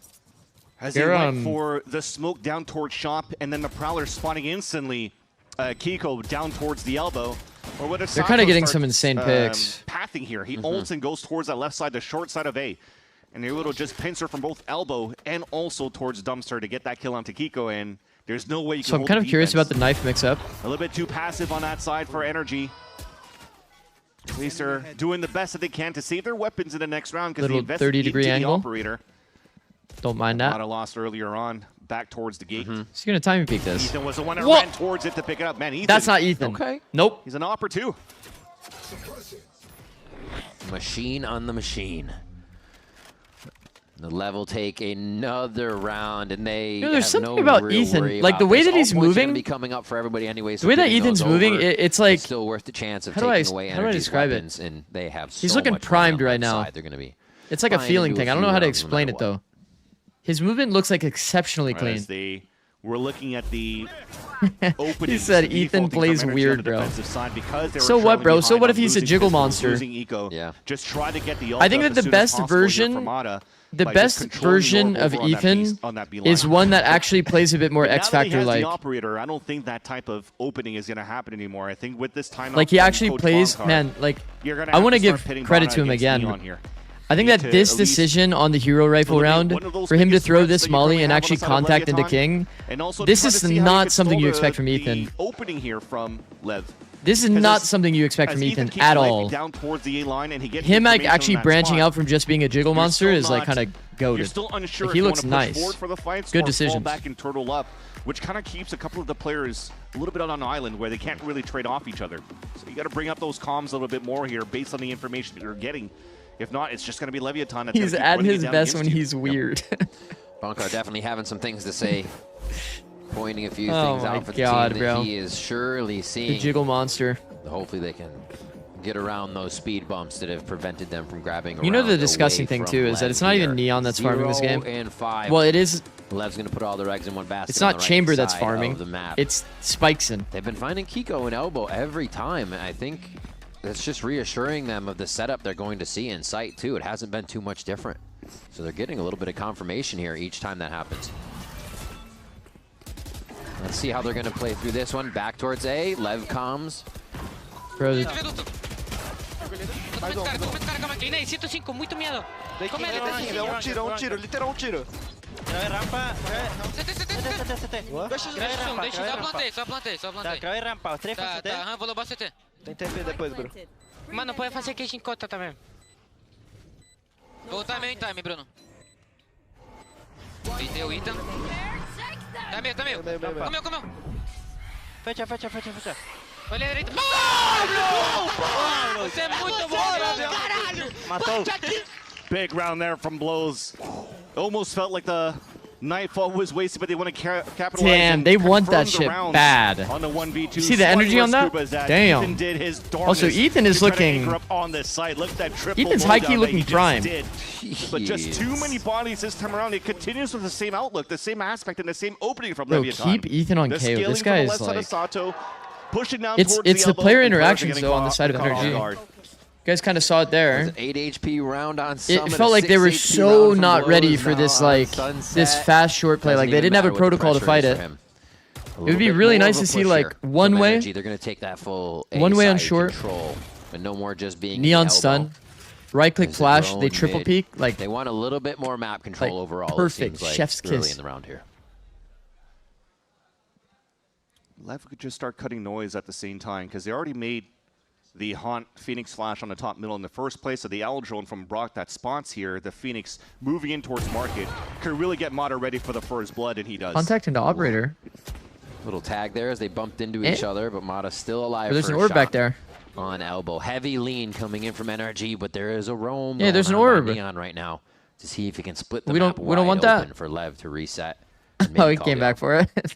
Speaker 6: As they went for the smoke down towards shop, and then the Prowler spawning instantly. Kiko down towards the elbow. Or what if
Speaker 3: They're kind of
Speaker 6: Sato
Speaker 3: getting
Speaker 6: starts,
Speaker 3: some insane picks.
Speaker 6: Pathing here. He ults and goes towards that left side, the short side of A. And they're able to just pincer from both elbow and also towards Dumpster to get that kill onto Kiko. And there's no way you can
Speaker 3: So I'm
Speaker 6: hold
Speaker 3: kind
Speaker 6: the
Speaker 3: of curious
Speaker 6: defense.
Speaker 3: about the knife mix-up.
Speaker 6: A little bit too passive on that side for NRG. At least they're doing the best that they can to save their weapons in the next round because they
Speaker 3: Little
Speaker 6: invested
Speaker 3: 30-degree
Speaker 6: into
Speaker 3: angle.
Speaker 6: the operator.
Speaker 3: Don't mind that.
Speaker 6: Mata lost earlier on, back towards the gate.
Speaker 3: He's going to timing peek this.
Speaker 6: Ethan was the one that
Speaker 3: What?
Speaker 6: ran towards it to pick it up. Man, Ethan.
Speaker 3: That's not Ethan.
Speaker 5: Okay.
Speaker 3: Nope.
Speaker 6: He's an opper too.
Speaker 5: Machine on the machine. The level take another round, and they
Speaker 3: You know, there's
Speaker 5: have
Speaker 3: something
Speaker 5: no
Speaker 3: about
Speaker 5: real
Speaker 3: Ethan.
Speaker 5: worry
Speaker 3: Like, the
Speaker 5: about
Speaker 3: way
Speaker 5: this.
Speaker 3: that he's
Speaker 5: All points are
Speaker 3: moving-
Speaker 5: gonna be coming up for everybody anyway. So
Speaker 3: The way that
Speaker 5: picking
Speaker 3: Ethan's
Speaker 5: those
Speaker 3: moving,
Speaker 5: over
Speaker 3: it's like...
Speaker 5: is still worth the chance of
Speaker 3: How do I
Speaker 5: taking away
Speaker 3: describe
Speaker 5: NRG's
Speaker 3: it?
Speaker 5: weapons, and they have
Speaker 3: He's
Speaker 5: so
Speaker 3: looking
Speaker 5: much money
Speaker 3: primed
Speaker 5: on
Speaker 3: right
Speaker 5: that
Speaker 3: now.
Speaker 5: side. They're going to be.
Speaker 3: It's like a
Speaker 5: fine
Speaker 3: feeling
Speaker 5: to do
Speaker 3: thing.
Speaker 5: a
Speaker 3: I don't know
Speaker 5: few
Speaker 3: how to
Speaker 5: rounds no
Speaker 3: explain
Speaker 5: matter
Speaker 3: it, though. His movement looks like exceptionally clean.
Speaker 6: As they were looking at the opening.
Speaker 3: He said Ethan plays weird, bro. So what, bro? So what if he's a jiggle monster?
Speaker 6: Yeah. Just try to get the
Speaker 3: I think that the best version, of Ethan is one that actually plays a bit more X Factor like.
Speaker 6: The operator, I don't think that type of opening is going to happen anymore. I think with this time,
Speaker 3: Like he actually plays, man. Like I want to give credit to him again. I think that this decision on the hero rifle round, for him to throw this molly and actually contact into King, this is not something you expect from Ethan.
Speaker 6: Opening here from Lev.
Speaker 3: This is not something you expect from Ethan at all. Him like actually branching out from just being a jiggle monster is like kind of goated.
Speaker 6: You're still unsure
Speaker 3: Like,
Speaker 6: if
Speaker 3: he
Speaker 6: you
Speaker 3: looks
Speaker 6: want to push
Speaker 3: nice.
Speaker 6: forward for the fights
Speaker 3: Good
Speaker 6: or
Speaker 3: decisions.
Speaker 6: fall back and turtle up, which kind of keeps a couple of the players a little bit on an island where they can't really trade off each other. So you got to bring up those comms a little bit more here based on the information that you're getting. If not, it's just going to be Leviathan. That's
Speaker 3: He's
Speaker 6: gonna keep
Speaker 3: at
Speaker 6: running it
Speaker 3: his
Speaker 6: down
Speaker 3: best when
Speaker 6: against you.
Speaker 3: he's weird.
Speaker 5: Bunkar definitely having some things to say. Pointing a few
Speaker 3: Oh
Speaker 5: things
Speaker 3: my
Speaker 5: out for the
Speaker 3: God,
Speaker 5: team
Speaker 3: bro.
Speaker 5: that he is surely seeing.
Speaker 3: The jiggle monster.
Speaker 5: Hopefully they can get around those speed bumps that have prevented them from grabbing
Speaker 3: You know
Speaker 5: around
Speaker 3: the disgusting
Speaker 5: away
Speaker 3: thing
Speaker 5: from
Speaker 3: too is that
Speaker 5: Lev
Speaker 3: it's not even
Speaker 5: here.
Speaker 3: Neon that's farming this
Speaker 5: 0
Speaker 3: game.
Speaker 5: and 5.
Speaker 3: Well, it is.
Speaker 5: Lev's going to put all their eggs in one basket.
Speaker 3: It's
Speaker 5: on
Speaker 3: not
Speaker 5: the right
Speaker 3: Chamber that's
Speaker 5: side
Speaker 3: farming.
Speaker 5: of the map.
Speaker 3: It's Spikeson.
Speaker 5: They've been finding Kiko and Elbow every time, and I think that's just reassuring them of the setup they're going to see in sight too. It hasn't been too much different. So they're getting a little bit of confirmation here each time that happens. Let's see how they're going to play through this one. Back towards A. Lev comes.
Speaker 3: Bro,
Speaker 13: Calma, aqui, Ney, 105, muito medo. Come ele,
Speaker 14: um tiro, literal um tiro.
Speaker 13: Grave rampa, deixa, só plantei.
Speaker 14: Tá, grave rampa, 3
Speaker 13: Tá,
Speaker 14: CT.
Speaker 13: aham, vou lobar CT.
Speaker 14: Tem TP depois, Bruno.
Speaker 13: Mano, pode fazer queijo em conta também. Vou time, Bruno. Deu Ethan. Tá meio. Comeu.
Speaker 14: Fecha.
Speaker 13: Olha a direita. Você é muito bom, caralho!
Speaker 14: Matou.
Speaker 6: Big round there from Blows. Almost felt like the Nightfall was wasted, but they want to capitalize.
Speaker 3: damn, they want that
Speaker 6: confirm the
Speaker 3: shit
Speaker 6: rounds
Speaker 3: bad.
Speaker 6: On the 1v2.
Speaker 3: You see the energy on that? Damn.
Speaker 6: Ethan did his
Speaker 3: Also, Ethan is looking.
Speaker 6: on this side. Look at that triple
Speaker 3: Ethan's
Speaker 6: blowdown
Speaker 3: high-key
Speaker 6: that
Speaker 3: looking
Speaker 6: he just
Speaker 3: prime.
Speaker 6: did. But just too many bodies this time around. It continues with the same outlook, the same aspect, and the same opening from
Speaker 3: Bro,
Speaker 6: Leviathan.
Speaker 3: keep Ethan on
Speaker 6: The
Speaker 3: KO.
Speaker 6: scaling
Speaker 3: This
Speaker 6: from
Speaker 3: guy
Speaker 6: the
Speaker 3: is
Speaker 6: left side of
Speaker 3: like.
Speaker 6: Sato, pushing down
Speaker 3: It's
Speaker 6: towards
Speaker 3: the
Speaker 6: elbow,
Speaker 3: player
Speaker 6: and players are
Speaker 3: interactions
Speaker 6: getting
Speaker 3: though on the
Speaker 6: caught
Speaker 3: side of
Speaker 6: off
Speaker 3: NRG.
Speaker 6: guard.
Speaker 3: You guys kind of saw it there.
Speaker 5: It was an 8 HP round on
Speaker 3: It
Speaker 5: Summit,
Speaker 3: felt
Speaker 5: a
Speaker 3: like they were
Speaker 5: 6 HP
Speaker 3: so
Speaker 5: round from
Speaker 3: not ready
Speaker 5: Blows
Speaker 3: for
Speaker 5: now
Speaker 3: this
Speaker 5: on
Speaker 3: like
Speaker 5: Sunset.
Speaker 3: this fast short play.
Speaker 5: Doesn't
Speaker 3: Like they
Speaker 5: even
Speaker 3: didn't have a
Speaker 5: matter what the
Speaker 3: protocol to
Speaker 5: pressure
Speaker 3: fight
Speaker 5: is
Speaker 3: it.
Speaker 5: for him.
Speaker 3: It would be really nice to see like one way.
Speaker 5: They're going to take that full
Speaker 3: One way on
Speaker 5: A-side
Speaker 3: short.
Speaker 5: control, but no more just being
Speaker 3: Neon
Speaker 5: the
Speaker 3: stun.
Speaker 5: elbow.
Speaker 3: Right click
Speaker 5: As
Speaker 3: flash.
Speaker 5: their
Speaker 3: They
Speaker 5: own
Speaker 3: triple
Speaker 5: mid.
Speaker 3: peek. Like
Speaker 5: They want a little bit more map control
Speaker 3: like,
Speaker 5: overall.
Speaker 3: perfect.
Speaker 5: It seems like
Speaker 3: Chef's
Speaker 5: early
Speaker 3: kiss.
Speaker 5: in the round here.
Speaker 6: Lev could just start cutting noise at the same time because they already made the Haunt Phoenix flash on the top middle in the first place. So the L drone from Brock that spots here, the Phoenix moving in towards market, could really get Mata ready for the first blood, and he does.
Speaker 3: contact into operator.
Speaker 5: Little tag there as they bumped into
Speaker 3: Eh?
Speaker 5: each other, but Mata's still alive.
Speaker 3: But there's
Speaker 5: for
Speaker 3: an
Speaker 5: a
Speaker 3: orb
Speaker 5: shot
Speaker 3: back there.
Speaker 5: on elbow. Heavy lean coming in from NRG, but there is a roam.
Speaker 3: Yeah, there's
Speaker 5: going
Speaker 3: an
Speaker 5: on by
Speaker 3: orb.
Speaker 5: Neon right now to see if he can split the
Speaker 3: We
Speaker 5: map
Speaker 3: don't want
Speaker 5: wide
Speaker 3: that.
Speaker 5: open for Lev to reset.
Speaker 3: Oh, he came back for it.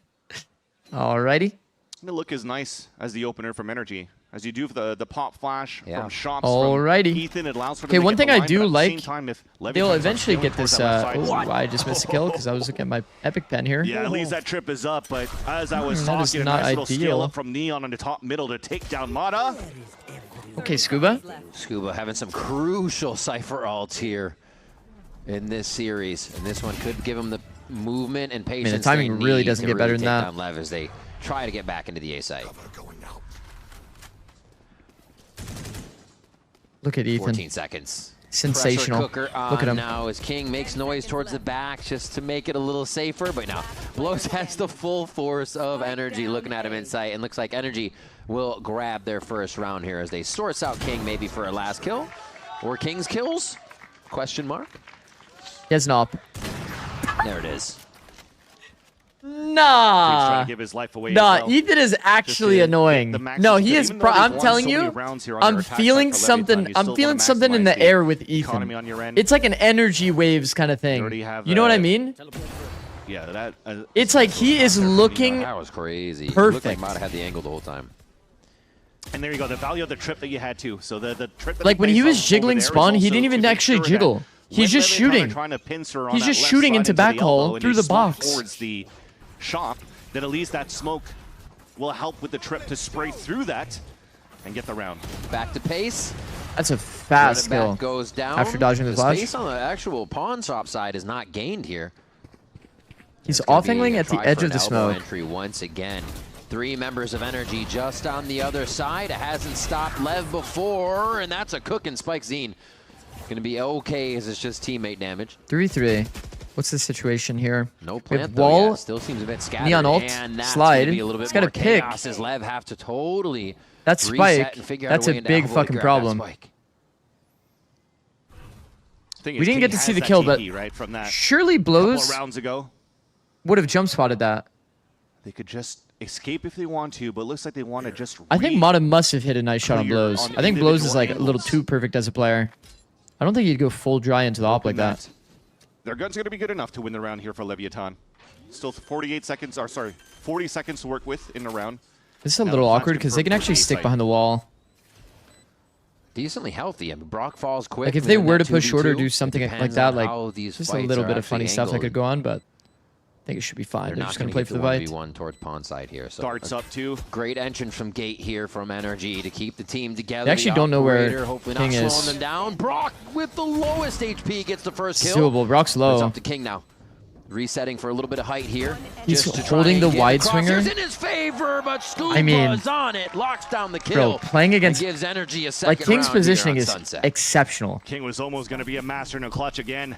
Speaker 3: Alrighty.
Speaker 6: The look is nice as the opener from Energy. As you do for the pop flash from shops
Speaker 3: Alrighty.
Speaker 6: from Ethan, it allows for them
Speaker 3: Okay,
Speaker 6: to
Speaker 3: one
Speaker 6: get the
Speaker 3: thing I
Speaker 6: line,
Speaker 3: do
Speaker 6: but at the
Speaker 3: like,
Speaker 6: same time, if
Speaker 3: they'll
Speaker 6: Leviathan
Speaker 3: eventually
Speaker 6: starts
Speaker 3: get
Speaker 6: scaling
Speaker 3: this.
Speaker 6: towards that left side,
Speaker 3: I just missed a kill because I was looking at my epic pen here.
Speaker 6: yeah, at least that trip is up, but as I was
Speaker 3: That is
Speaker 6: talking, a
Speaker 3: not
Speaker 6: nice little scale
Speaker 3: ideal.
Speaker 6: up from Neon on the top middle to take down Mata.
Speaker 3: Okay, Scuba.
Speaker 5: Scuba having some crucial Cypher ults here in this series, and this one could give him the movement and patience.
Speaker 3: the timing
Speaker 5: they
Speaker 3: really
Speaker 5: need
Speaker 3: doesn't
Speaker 5: to
Speaker 3: get better
Speaker 5: really
Speaker 3: than
Speaker 5: take
Speaker 3: that.
Speaker 5: down Lev as they try to get back into the A site.
Speaker 3: Look at Ethan.
Speaker 5: 14 seconds.
Speaker 3: Sensational.
Speaker 5: Pressure cooker
Speaker 3: Look at him.
Speaker 5: now as King makes noise towards the back just to make it a little safer, but now Blows has the full force of Energy looking at him in sight, and looks like Energy will grab their first round here as they source out King maybe for a last kill, or King's kills? Question mark.
Speaker 3: He has an op.
Speaker 5: There it is.
Speaker 6: He's
Speaker 3: Nah.
Speaker 6: trying to give his life away as
Speaker 3: Nah,
Speaker 6: well.
Speaker 3: Ethan is actually
Speaker 6: Just to
Speaker 3: annoying.
Speaker 6: get the maximum
Speaker 3: No, he
Speaker 6: kill.
Speaker 3: is.
Speaker 6: Even though they've
Speaker 3: I'm
Speaker 6: won
Speaker 3: telling
Speaker 6: so many
Speaker 3: you,
Speaker 6: rounds here on
Speaker 3: I'm
Speaker 6: their attack
Speaker 3: feeling
Speaker 6: side for Leviathan,
Speaker 3: something.
Speaker 6: you still
Speaker 3: I'm
Speaker 6: wanna
Speaker 3: feeling something in
Speaker 6: maximize
Speaker 3: the air with
Speaker 6: economy
Speaker 3: Ethan.
Speaker 6: on your end.
Speaker 3: It's like an energy waves kind of thing.
Speaker 6: already have,
Speaker 3: You know what I mean?
Speaker 6: Yeah, that.
Speaker 3: It's like he is looking
Speaker 5: That was crazy. It looked like
Speaker 3: perfect.
Speaker 5: Mata had the angle the whole time.
Speaker 6: And there you go, the value of the trip that you had too. So the trip that
Speaker 3: Like when he
Speaker 6: placed
Speaker 3: was
Speaker 6: over
Speaker 3: jiggling
Speaker 6: there is
Speaker 3: spawn, he
Speaker 6: also
Speaker 3: didn't even
Speaker 6: to make
Speaker 3: actually
Speaker 6: sure that
Speaker 3: jiggle. He's
Speaker 6: when
Speaker 3: just
Speaker 6: Leviathan are
Speaker 3: shooting.
Speaker 6: trying to pincer on
Speaker 3: He's
Speaker 6: that
Speaker 3: just
Speaker 6: left
Speaker 3: shooting
Speaker 6: side
Speaker 3: into
Speaker 6: the
Speaker 3: backhaul
Speaker 6: elbow and
Speaker 3: through
Speaker 6: they
Speaker 3: the
Speaker 6: smoke
Speaker 3: box.
Speaker 6: towards the shop, that at least that smoke will help with the trip to spray through that and get the round.
Speaker 5: Back to pace.
Speaker 3: That's a fast
Speaker 5: Running
Speaker 3: kill.
Speaker 5: back goes down.
Speaker 3: After dodging the flash.
Speaker 5: space on the actual pawn shop side is not gained here.
Speaker 3: He's
Speaker 5: It's gonna
Speaker 3: off angling
Speaker 5: be a
Speaker 3: at the
Speaker 5: try
Speaker 3: edge
Speaker 5: for
Speaker 3: of
Speaker 5: an
Speaker 3: the
Speaker 5: elbow
Speaker 3: smoke.
Speaker 5: entry once again. 3 members of Energy just on the other side. It hasn't stopped Lev before, and that's a cooking Spike Zine. Gonna be okay as it's just teammate damage.
Speaker 3: 3-3. What's the situation here?
Speaker 5: No
Speaker 3: We
Speaker 5: plant
Speaker 3: have
Speaker 5: though
Speaker 3: wall.
Speaker 5: yet. Still seems a bit scattered.
Speaker 3: Neon ult.
Speaker 5: And that's
Speaker 3: Slide.
Speaker 5: gonna be a little bit
Speaker 3: It's got
Speaker 5: more
Speaker 3: a pick.
Speaker 5: chaos as Lev have to totally
Speaker 3: That's
Speaker 5: reset
Speaker 3: Spike.
Speaker 5: and figure
Speaker 3: That's
Speaker 5: out a way
Speaker 3: a
Speaker 5: into
Speaker 3: big
Speaker 5: elbow to
Speaker 3: fucking
Speaker 5: grab that
Speaker 3: problem.
Speaker 5: Spike.
Speaker 6: Thing
Speaker 3: We
Speaker 6: is,
Speaker 3: didn't
Speaker 6: King
Speaker 3: get to
Speaker 6: has
Speaker 3: see the
Speaker 6: that
Speaker 3: kill,
Speaker 6: TP,
Speaker 3: but
Speaker 6: right, from that
Speaker 3: surely
Speaker 6: couple
Speaker 3: Blows
Speaker 6: of rounds ago.
Speaker 3: would have jump spotted that.
Speaker 6: They could just escape if they want to, but it looks like they want to just.
Speaker 3: I think Mata must have hit a nice shot on
Speaker 6: clear
Speaker 3: Blows.
Speaker 6: on
Speaker 3: I think Blows is
Speaker 6: individual
Speaker 3: like a little
Speaker 6: angles.
Speaker 3: too perfect as a player. I don't think he'd go full dry into the op like that.
Speaker 6: Their gun's going to be good enough to win the round here for Leviathan. Still 48 seconds, or sorry, 40 seconds to work with in the round.
Speaker 3: This is a
Speaker 6: Now
Speaker 3: little
Speaker 6: the plan's
Speaker 3: awkward because they can
Speaker 6: confirmed
Speaker 3: actually
Speaker 6: for the
Speaker 3: stick
Speaker 6: site.
Speaker 3: behind the wall.
Speaker 5: Decently healthy. I mean, Brock falls quick.
Speaker 3: Like if
Speaker 5: and
Speaker 3: they
Speaker 5: then
Speaker 3: were
Speaker 5: that
Speaker 3: to push short or
Speaker 5: 2v2,
Speaker 3: do
Speaker 5: it
Speaker 3: something like
Speaker 5: depends
Speaker 3: that,
Speaker 5: on
Speaker 3: like
Speaker 5: how these
Speaker 3: just a
Speaker 5: fights
Speaker 3: little
Speaker 5: are
Speaker 3: bit of funny
Speaker 5: actually
Speaker 3: stuff that
Speaker 5: angled.
Speaker 3: could go on, but I think it should be fine. They're
Speaker 5: They're
Speaker 3: just
Speaker 5: not
Speaker 3: going to
Speaker 5: going
Speaker 3: play
Speaker 5: to
Speaker 3: for
Speaker 5: get
Speaker 3: the
Speaker 5: the
Speaker 3: fight.
Speaker 5: 1v1 towards pawn side here. So
Speaker 6: Darts up too.
Speaker 5: Great entrance from Gate here from NRG to keep the team together.
Speaker 3: They actually
Speaker 5: The
Speaker 3: don't know where
Speaker 5: operator hopefully
Speaker 3: King
Speaker 5: not
Speaker 3: is.
Speaker 5: slowing them down. Brock with the lowest HP gets the first
Speaker 3: It's
Speaker 5: kill.
Speaker 3: doable. Brock's
Speaker 5: It's
Speaker 3: low.
Speaker 5: up to King now. Resetting for a little bit of height here.
Speaker 3: He's
Speaker 5: just to try
Speaker 3: holding
Speaker 5: and
Speaker 3: the
Speaker 5: get
Speaker 3: wide
Speaker 5: across.
Speaker 3: swinger.
Speaker 5: Here's in his favor, but Scuba's
Speaker 3: I mean,
Speaker 5: on it. Locks down the kill.
Speaker 3: Bro, playing against
Speaker 5: and gives NRG a second
Speaker 3: like King's
Speaker 5: round here
Speaker 3: positioning
Speaker 5: on
Speaker 3: is
Speaker 5: Sunset.
Speaker 3: exceptional.
Speaker 6: King was almost going to be a master in a clutch again.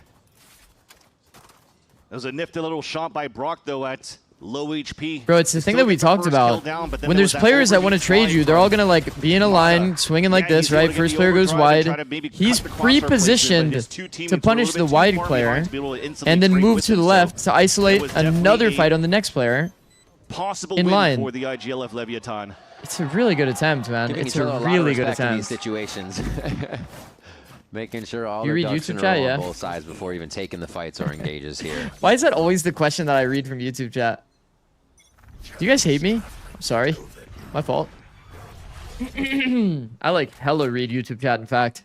Speaker 6: There was a nifty little shot by Brock, though, at low HP.
Speaker 3: Bro, it's the thing that we talked about. When there's players that want to trade you, they're all going to like be in a line, swinging like this, right? First player goes wide. He's pre-positioned to punish the wide player and then move to the left to isolate another fight on the next player
Speaker 6: Possible
Speaker 3: in
Speaker 6: win
Speaker 3: line.
Speaker 6: for the IGLF Leviathan.
Speaker 3: It's a really good attempt, man.
Speaker 5: Giving
Speaker 3: It's
Speaker 5: each
Speaker 3: a
Speaker 5: other lot of
Speaker 3: really good
Speaker 5: respect in these
Speaker 3: attempt.
Speaker 5: situations. Making sure all
Speaker 3: You
Speaker 5: their
Speaker 3: read
Speaker 5: ducks in
Speaker 3: YouTube
Speaker 5: a
Speaker 3: chat,
Speaker 5: row
Speaker 3: yeah?
Speaker 5: on both sides before even taking the fights or engages here.
Speaker 3: Why is that always the question that I read from YouTube chat? Do you guys hate me? I'm sorry. My fault. I like hella read YouTube chat, in fact.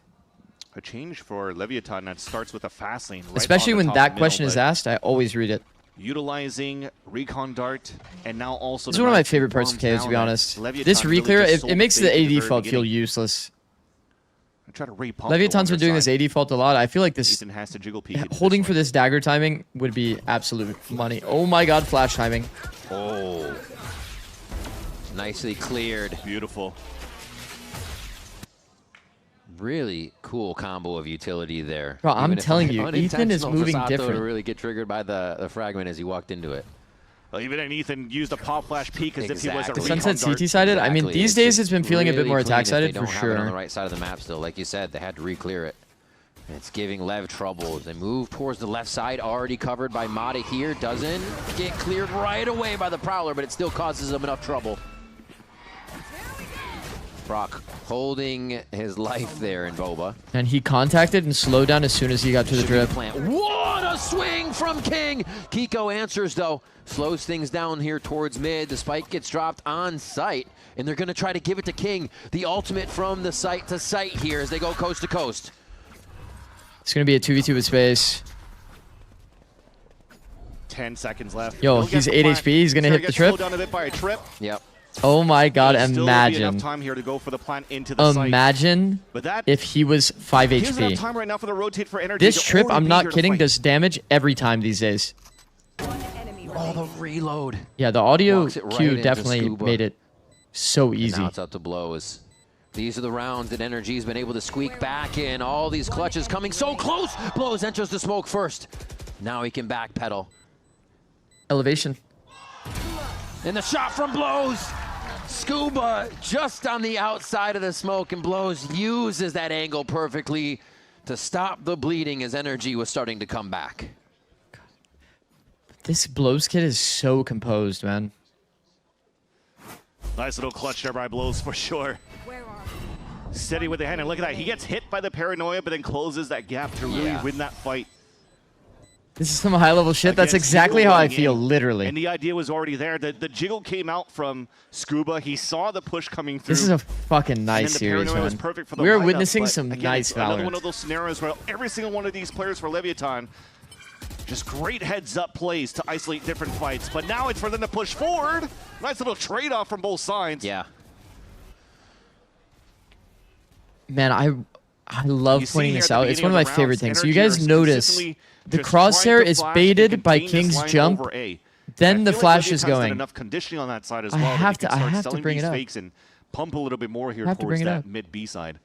Speaker 6: A change for Leviathan that starts with a fast lane. Right
Speaker 3: Especially
Speaker 6: on the
Speaker 3: when
Speaker 6: top
Speaker 3: that
Speaker 6: middle,
Speaker 3: question is
Speaker 6: but
Speaker 3: asked, I always read it.
Speaker 6: Utilizing Recon Dart, and now also
Speaker 3: This is one of my favorite parts of KO, to be honest. This re-clear, it makes the AD fault feel useless.
Speaker 6: Try to re-pump
Speaker 3: Leviathan's
Speaker 6: the
Speaker 3: been doing this
Speaker 6: side.
Speaker 3: AD fault a lot. I feel like this
Speaker 6: Ethan has to jiggle peek into
Speaker 3: holding for this dagger timing would be absolute money. Oh my god, flash timing.
Speaker 5: Oh. Nicely cleared.
Speaker 6: Beautiful.
Speaker 5: Really cool combo of utility there.
Speaker 3: Bro, I'm
Speaker 5: Even if
Speaker 3: telling you, Ethan is
Speaker 5: unintentional for
Speaker 3: moving
Speaker 5: Sato
Speaker 3: different.
Speaker 5: to really get triggered by the fragment as he walked into it.
Speaker 6: Well, even then, Ethan used a pop flash peek as if he was a
Speaker 5: Exactly.
Speaker 6: Recon
Speaker 3: Sunset
Speaker 6: Dart.
Speaker 3: CT sided. I mean,
Speaker 5: Exactly.
Speaker 3: these days it's been feeling a bit
Speaker 5: really
Speaker 3: more
Speaker 5: clean
Speaker 3: attack
Speaker 5: if
Speaker 3: sided
Speaker 5: they
Speaker 3: for
Speaker 5: don't have it on the
Speaker 3: sure.
Speaker 5: right side of the map still. Like you said, they had to re-clear it. And it's giving Lev trouble as they move towards the left side, already covered by Mata here. Doesn't get cleared right away by the Prowler, but it still causes them enough trouble. Brock holding his life there in Boba.
Speaker 3: And he contacted and slowed down as soon as he got to the drip.
Speaker 5: What a swing from King! Kiko answers though, slows things down here towards mid. The spike gets dropped on site, and they're gonna try to give it to King. The ultimate from the site to site here as they go coast to coast.
Speaker 3: It's going to be a 2v2 with space.
Speaker 6: 10 seconds left.
Speaker 3: Yo,
Speaker 6: He'll
Speaker 3: he's
Speaker 6: get the
Speaker 3: 8
Speaker 6: plant.
Speaker 3: HP. He's going to
Speaker 6: gonna
Speaker 3: hit the
Speaker 6: get slowed
Speaker 3: trip.
Speaker 6: down a bit by a trip.
Speaker 5: Yep.
Speaker 3: Oh my god,
Speaker 6: There'll still be
Speaker 3: imagine.
Speaker 6: enough time here to go for the plant into the site.
Speaker 3: Imagine
Speaker 6: But that
Speaker 3: if he was 5
Speaker 6: gives enough
Speaker 3: HP.
Speaker 6: time right now for the rotate for energy.
Speaker 3: This
Speaker 6: to
Speaker 3: trip,
Speaker 6: already
Speaker 3: I'm
Speaker 6: be
Speaker 3: not
Speaker 6: here to
Speaker 3: kidding,
Speaker 6: fight.
Speaker 3: does damage every time these days.
Speaker 5: Oh, the reload.
Speaker 3: Yeah, the audio
Speaker 5: Walks it right
Speaker 3: cue
Speaker 5: into
Speaker 3: definitely
Speaker 5: Scuba.
Speaker 3: made it so
Speaker 5: And
Speaker 3: easy.
Speaker 5: now it's out to Blows. These are the rounds that NRG's been able to squeak back in. All these clutches coming so close. Blows enters the smoke first. Now he can backpedal.
Speaker 3: Elevation.
Speaker 5: And the shot from Blows. Scuba just on the outside of the smoke, and Blows uses that angle perfectly to stop the bleeding as NRG was starting to come back.
Speaker 3: This Blows kid is so composed, man.
Speaker 6: Nice little clutch there by Blows for sure. Steady with the hand, and look at that. He gets hit by the paranoia, but then closes that gap to really win that fight.
Speaker 3: This is some high-level shit. That's
Speaker 6: Against
Speaker 3: exactly
Speaker 6: Jiggle
Speaker 3: how I
Speaker 6: going
Speaker 3: feel,
Speaker 6: in.
Speaker 3: literally.
Speaker 6: And the idea was already there. The jiggle came out from Scuba. He saw the push coming through.
Speaker 3: This is a fucking nice
Speaker 6: and then the
Speaker 3: series,
Speaker 6: paranoia was
Speaker 3: man.
Speaker 6: perfect for the
Speaker 3: We're
Speaker 6: lineup,
Speaker 3: witnessing
Speaker 6: but
Speaker 3: some
Speaker 6: again,
Speaker 3: nice
Speaker 6: it's another one
Speaker 3: Valorant.
Speaker 6: of those scenarios where every single one of these players for Leviathan, just great heads-up plays to isolate different fights. But now it's for them to push forward. Nice little trade-off from both sides.
Speaker 5: Yeah.
Speaker 3: Man, I love
Speaker 6: You see
Speaker 3: pointing
Speaker 6: here
Speaker 3: this
Speaker 6: at the
Speaker 3: out. It's one of
Speaker 6: beginning
Speaker 3: my
Speaker 6: of the
Speaker 3: favorite
Speaker 6: rounds,
Speaker 3: things. So you
Speaker 6: NRG
Speaker 3: guys
Speaker 6: are
Speaker 3: notice
Speaker 6: consistently
Speaker 3: the
Speaker 6: just trying
Speaker 3: crosshair
Speaker 6: to
Speaker 3: is
Speaker 6: flash
Speaker 3: baited
Speaker 6: and
Speaker 3: by
Speaker 6: contain this
Speaker 3: King's
Speaker 6: line
Speaker 3: jump.
Speaker 6: over A.
Speaker 3: Then
Speaker 6: And
Speaker 3: the
Speaker 6: I feel
Speaker 3: flash
Speaker 6: like
Speaker 3: is
Speaker 6: Leviathan's done
Speaker 3: going.
Speaker 6: enough conditioning on that side as
Speaker 3: I
Speaker 6: well.
Speaker 3: have
Speaker 6: that
Speaker 3: to-
Speaker 6: they can
Speaker 3: I
Speaker 6: start
Speaker 3: have to
Speaker 6: selling
Speaker 3: bring
Speaker 6: these
Speaker 3: it up.
Speaker 6: fakes and pump a little bit more here
Speaker 3: I have to
Speaker 6: towards
Speaker 3: bring it
Speaker 6: that
Speaker 3: up.
Speaker 6: mid B side.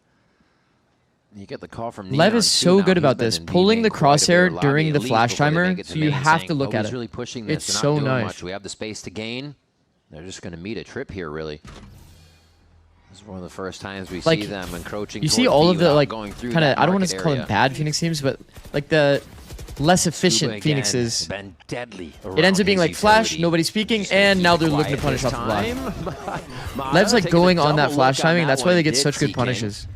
Speaker 5: You get the call from
Speaker 3: Lev
Speaker 5: Neon,
Speaker 3: is
Speaker 5: too,
Speaker 3: so
Speaker 5: now.
Speaker 3: good
Speaker 5: He's
Speaker 3: about
Speaker 5: been
Speaker 3: this,
Speaker 5: in
Speaker 3: pulling the
Speaker 5: B-main quite a bit,
Speaker 3: crosshair
Speaker 5: lobby
Speaker 3: during
Speaker 5: at
Speaker 3: the
Speaker 5: least
Speaker 3: flash
Speaker 5: before they
Speaker 3: timer,
Speaker 5: make it to
Speaker 3: so you
Speaker 5: main,
Speaker 3: have
Speaker 5: saying,
Speaker 3: to look at
Speaker 5: "Nobody's
Speaker 3: it.
Speaker 5: really pushing this.
Speaker 3: It's
Speaker 5: They're
Speaker 3: so
Speaker 5: not doing
Speaker 3: nice.
Speaker 5: much. We have the space to gain. They're just going to meet a trip here, really. This is one of the first times we
Speaker 3: Like,
Speaker 5: see them encroaching.
Speaker 3: You see
Speaker 5: towards
Speaker 3: all
Speaker 5: B
Speaker 3: of the
Speaker 5: without
Speaker 3: like
Speaker 5: going through
Speaker 3: kind of
Speaker 5: that
Speaker 3: I don't want
Speaker 5: market
Speaker 3: to call
Speaker 5: area.
Speaker 3: them bad Phoenix teams, but like the less efficient
Speaker 5: Again,
Speaker 3: Phoenixes.
Speaker 5: been deadly
Speaker 3: It ends up being
Speaker 5: around
Speaker 3: like flash,
Speaker 5: utility.
Speaker 3: nobody speaking,
Speaker 5: Just gonna
Speaker 3: and
Speaker 5: keep
Speaker 3: now
Speaker 5: it
Speaker 3: they're looking to
Speaker 5: quiet
Speaker 3: punish
Speaker 5: this
Speaker 3: off the block.
Speaker 5: time.
Speaker 3: Lev's like
Speaker 5: Taking a
Speaker 3: going on that
Speaker 5: double
Speaker 3: flash
Speaker 5: look on
Speaker 3: timing.
Speaker 5: that
Speaker 3: That's why
Speaker 5: one.
Speaker 3: they get
Speaker 5: Did
Speaker 3: such
Speaker 5: see
Speaker 3: good
Speaker 5: King.
Speaker 3: punishes.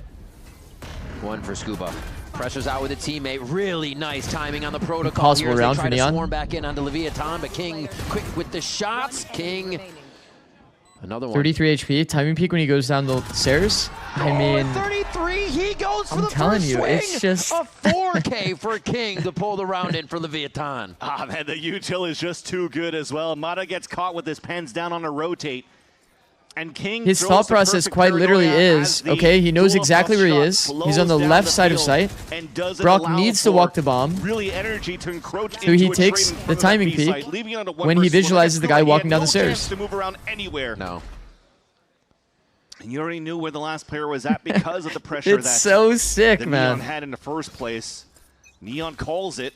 Speaker 5: One for Scuba. Pressures out with a teammate. Really nice timing on the protocol.
Speaker 3: Impossible
Speaker 5: here as
Speaker 3: round
Speaker 5: they
Speaker 3: for
Speaker 5: try to
Speaker 3: Neon.
Speaker 5: swarm back in onto Leviathan, but King quick with the shots. King. Another one.
Speaker 3: 33 HP, timing peak when he goes down the stairs. I mean,
Speaker 5: 33, he goes for
Speaker 3: I'm
Speaker 5: the
Speaker 3: telling
Speaker 5: first
Speaker 3: you,
Speaker 5: swing.
Speaker 3: it's just
Speaker 5: A 4K for King to pull the round in for Leviathan.
Speaker 6: Ah, man, the util is just too good as well. Mata gets caught with his pens down on a rotate. And King
Speaker 3: his
Speaker 6: throws
Speaker 3: thought
Speaker 6: the
Speaker 3: process
Speaker 6: perfect
Speaker 3: quite literally
Speaker 6: paranoia
Speaker 3: is,
Speaker 6: as the
Speaker 3: okay, he knows
Speaker 6: dual
Speaker 3: exactly
Speaker 6: plus
Speaker 3: where he
Speaker 6: shot
Speaker 3: is.
Speaker 6: flows
Speaker 3: He's on the
Speaker 6: down
Speaker 3: left side of
Speaker 6: field
Speaker 3: sight.
Speaker 6: and doesn't
Speaker 3: Brock
Speaker 6: allow
Speaker 3: needs to
Speaker 6: for
Speaker 3: walk the bomb.
Speaker 6: really energy to encroach
Speaker 3: So he
Speaker 6: into a
Speaker 3: takes
Speaker 6: trade in
Speaker 3: the
Speaker 6: front of that
Speaker 3: timing
Speaker 6: B
Speaker 3: peek
Speaker 6: site, leaving it on a one
Speaker 3: when he
Speaker 6: versus one.
Speaker 3: visualizes the
Speaker 6: That's
Speaker 3: guy
Speaker 6: good. He
Speaker 3: walking
Speaker 6: had
Speaker 3: down
Speaker 6: no
Speaker 3: the
Speaker 6: chance
Speaker 3: stairs.
Speaker 6: to move around anywhere.
Speaker 5: No.
Speaker 6: And you already knew where the last player was at because of the pressure
Speaker 3: It's
Speaker 6: that
Speaker 3: so sick,
Speaker 6: the
Speaker 3: man.
Speaker 6: Neon had in the first place. Neon calls it,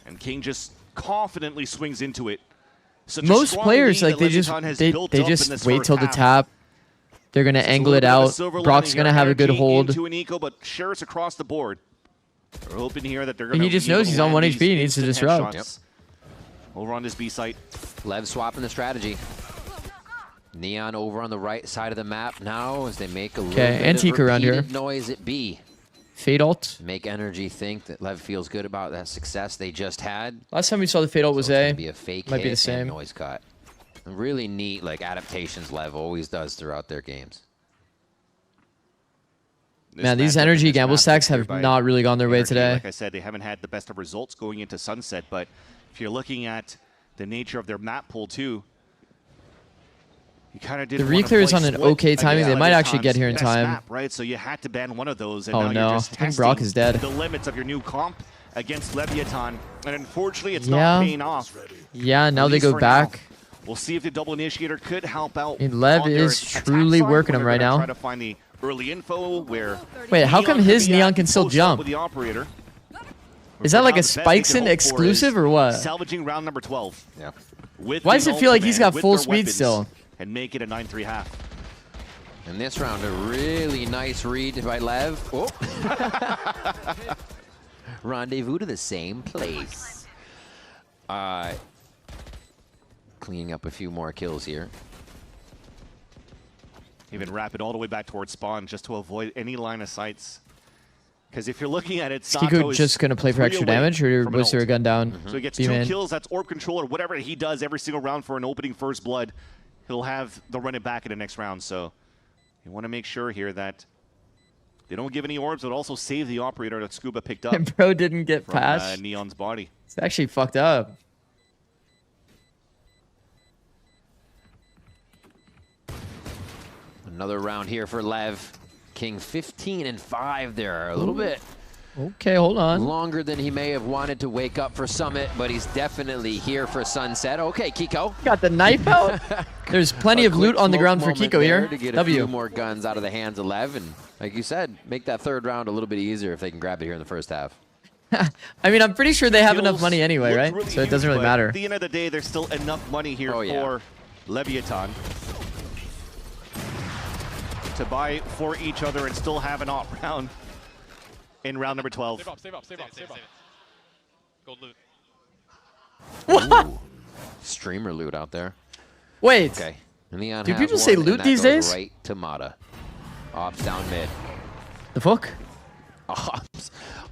Speaker 6: and King just confidently swings into it. Such a
Speaker 3: Most
Speaker 6: strong
Speaker 3: players,
Speaker 6: lead
Speaker 3: like
Speaker 6: that
Speaker 3: they just
Speaker 6: Leviathan has
Speaker 3: they
Speaker 6: built up in
Speaker 3: just
Speaker 6: this
Speaker 3: wait
Speaker 6: first
Speaker 3: till the
Speaker 6: half.
Speaker 3: tap. They're gonna
Speaker 6: Just a
Speaker 3: angle
Speaker 6: little
Speaker 3: it
Speaker 6: bit of a
Speaker 3: out.
Speaker 6: silver
Speaker 3: Brock's
Speaker 6: lining
Speaker 3: gonna
Speaker 6: here.
Speaker 3: have a good
Speaker 6: Energy
Speaker 3: hold.
Speaker 6: into an eco, but shares across the board. We're hoping here that they're
Speaker 3: And
Speaker 6: going
Speaker 3: he
Speaker 6: to
Speaker 3: just knows he's on 1 HP. He needs to disrupt.
Speaker 6: Over on this B site.
Speaker 5: Lev swapping the strategy. Neon over on the right side of the map now as they make a little bit
Speaker 3: Antique
Speaker 5: of
Speaker 3: around here.
Speaker 5: repeated noise at B.
Speaker 3: Fade ult.
Speaker 5: Make NRG think that Lev feels good about that success they just had.
Speaker 3: Last time we saw the fade ult was
Speaker 5: It's
Speaker 3: A.
Speaker 5: gonna be a fake
Speaker 3: Might be
Speaker 5: hit
Speaker 3: the same.
Speaker 5: and noise cut. And really neat like adaptations Lev always does throughout their games.
Speaker 3: Man, these energy gamble stacks have not really gone their way
Speaker 6: NRG,
Speaker 3: today.
Speaker 6: Like I said, they haven't had the best of results going into Sunset, but if you're looking at the nature of their map pool too, you kind of did.
Speaker 3: The reclear is on an okay timing. They might actually get here in time.
Speaker 6: Map, right? So you had to ban one of those, and
Speaker 3: Oh,
Speaker 6: now
Speaker 3: no.
Speaker 6: you're just
Speaker 3: I think Brock is dead.
Speaker 6: the limits of your new comp against Leviathan, and unfortunately, it's
Speaker 3: Yeah.
Speaker 6: not paying off.
Speaker 3: Yeah, now
Speaker 6: At
Speaker 3: they
Speaker 6: least
Speaker 3: go
Speaker 6: for now.
Speaker 3: back.
Speaker 6: We'll see if the double initiator could help out.
Speaker 3: I mean, Lev
Speaker 6: on their
Speaker 3: is
Speaker 6: attack
Speaker 3: truly
Speaker 6: side,
Speaker 3: working
Speaker 6: where
Speaker 3: him
Speaker 6: they're
Speaker 3: right
Speaker 6: gonna
Speaker 3: now.
Speaker 6: Try to find the early info where.
Speaker 3: Wait, how come his
Speaker 6: could be
Speaker 3: Neon
Speaker 6: at
Speaker 3: can still
Speaker 6: post up
Speaker 3: jump?
Speaker 6: with the operator.
Speaker 3: Is that like
Speaker 6: Now
Speaker 3: a
Speaker 6: the best they
Speaker 3: Spikes
Speaker 6: can
Speaker 3: in
Speaker 6: hope for
Speaker 3: exclusive
Speaker 6: is
Speaker 3: or what?
Speaker 6: Salvaging round number 12.
Speaker 5: Yeah.
Speaker 3: Why does it feel like he's got full speed still?
Speaker 6: And make it a 9-3 half.
Speaker 5: And this round, a really nice read by Lev. Oh. Rendezvous to the same place. Cleaning up a few more kills here.
Speaker 6: Even wrap it all the way back towards spawn just to avoid any line of sights. Because if you're looking at it,
Speaker 3: Is Kiko just going to play for extra damage, or was there a gun down?
Speaker 6: So he gets
Speaker 3: B-man.
Speaker 6: 2 kills, that's orb control, or whatever he does every single round for an opening first blood. He'll have the run it back in the next round. So you want to make sure here that they don't give any orbs, but also save the operator that Scuba picked up.
Speaker 3: And bro didn't get
Speaker 6: from,
Speaker 3: past.
Speaker 6: Neon's body.
Speaker 3: It's actually fucked up.
Speaker 5: Another round here for Lev. King 15 and 5 there. A little bit
Speaker 3: Okay, hold on.
Speaker 5: longer than he may have wanted to wake up for Summit, but he's definitely here for Sunset. Okay, Kiko.
Speaker 3: Got the knife out. There's plenty of loot on the ground for Kiko here.
Speaker 5: To get a
Speaker 3: W.
Speaker 5: few more guns out of the hands of Lev, and like you said, make that third round a little bit easier if they can grab it here in the first half.
Speaker 3: I mean, I'm pretty sure they have enough
Speaker 6: Kills
Speaker 3: money anyway,
Speaker 6: looked
Speaker 3: right?
Speaker 6: really
Speaker 3: So it doesn't
Speaker 6: huge,
Speaker 3: really
Speaker 6: but
Speaker 3: matter.
Speaker 6: At the end of the day, there's still enough money here
Speaker 5: Oh, yeah.
Speaker 6: for Leviathan to buy for each other and still have an op round in round number 12.
Speaker 10: Save up, save up, save up, save up. Gold loot.
Speaker 5: Ooh, streamer loot out there.
Speaker 3: Wait.
Speaker 5: Okay. And Neon
Speaker 3: Do
Speaker 5: has
Speaker 3: people
Speaker 5: one,
Speaker 3: say
Speaker 5: and
Speaker 3: loot
Speaker 5: that
Speaker 3: these
Speaker 5: goes
Speaker 3: days?
Speaker 5: Right to Mata. Ops down mid.
Speaker 3: The fuck?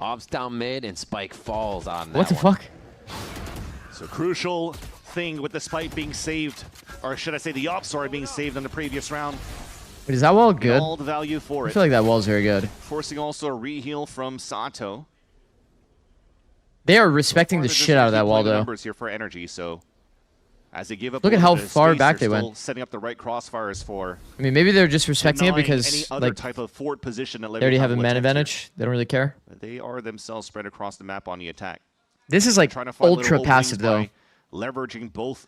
Speaker 5: Ops down mid, and Spike falls on that
Speaker 3: What the
Speaker 5: one.
Speaker 3: fuck?
Speaker 6: So crucial thing with the spike being saved, or should I say the op, sorry, being saved in the previous round.
Speaker 3: Wait, is that wall good?
Speaker 6: All the value for
Speaker 3: I
Speaker 6: it.
Speaker 3: feel like that wall's very good.
Speaker 6: Forcing also a re-heal from Sato.
Speaker 3: They are respecting the
Speaker 6: They're just
Speaker 3: shit out of
Speaker 6: gonna
Speaker 3: that
Speaker 6: keep
Speaker 3: wall,
Speaker 6: playing the
Speaker 3: though.
Speaker 6: numbers here for energy, so as they give up
Speaker 3: Look
Speaker 6: a
Speaker 3: at
Speaker 6: little
Speaker 3: how
Speaker 6: bit of
Speaker 3: far
Speaker 6: space,
Speaker 3: back
Speaker 6: they're
Speaker 3: they
Speaker 6: still
Speaker 3: went.
Speaker 6: setting up the right crossfires for
Speaker 3: I mean, maybe they're just respecting it
Speaker 6: denying
Speaker 3: because
Speaker 6: any other
Speaker 3: like
Speaker 6: type of forward position that
Speaker 3: they already have a
Speaker 6: Leviathan
Speaker 3: man
Speaker 6: will attempt
Speaker 3: advantage. They don't really care.
Speaker 6: here. They are themselves spread across the map on the attack.
Speaker 3: This is like
Speaker 6: Trying to find little
Speaker 3: ultra
Speaker 6: openings
Speaker 3: passive though.
Speaker 6: by leveraging both.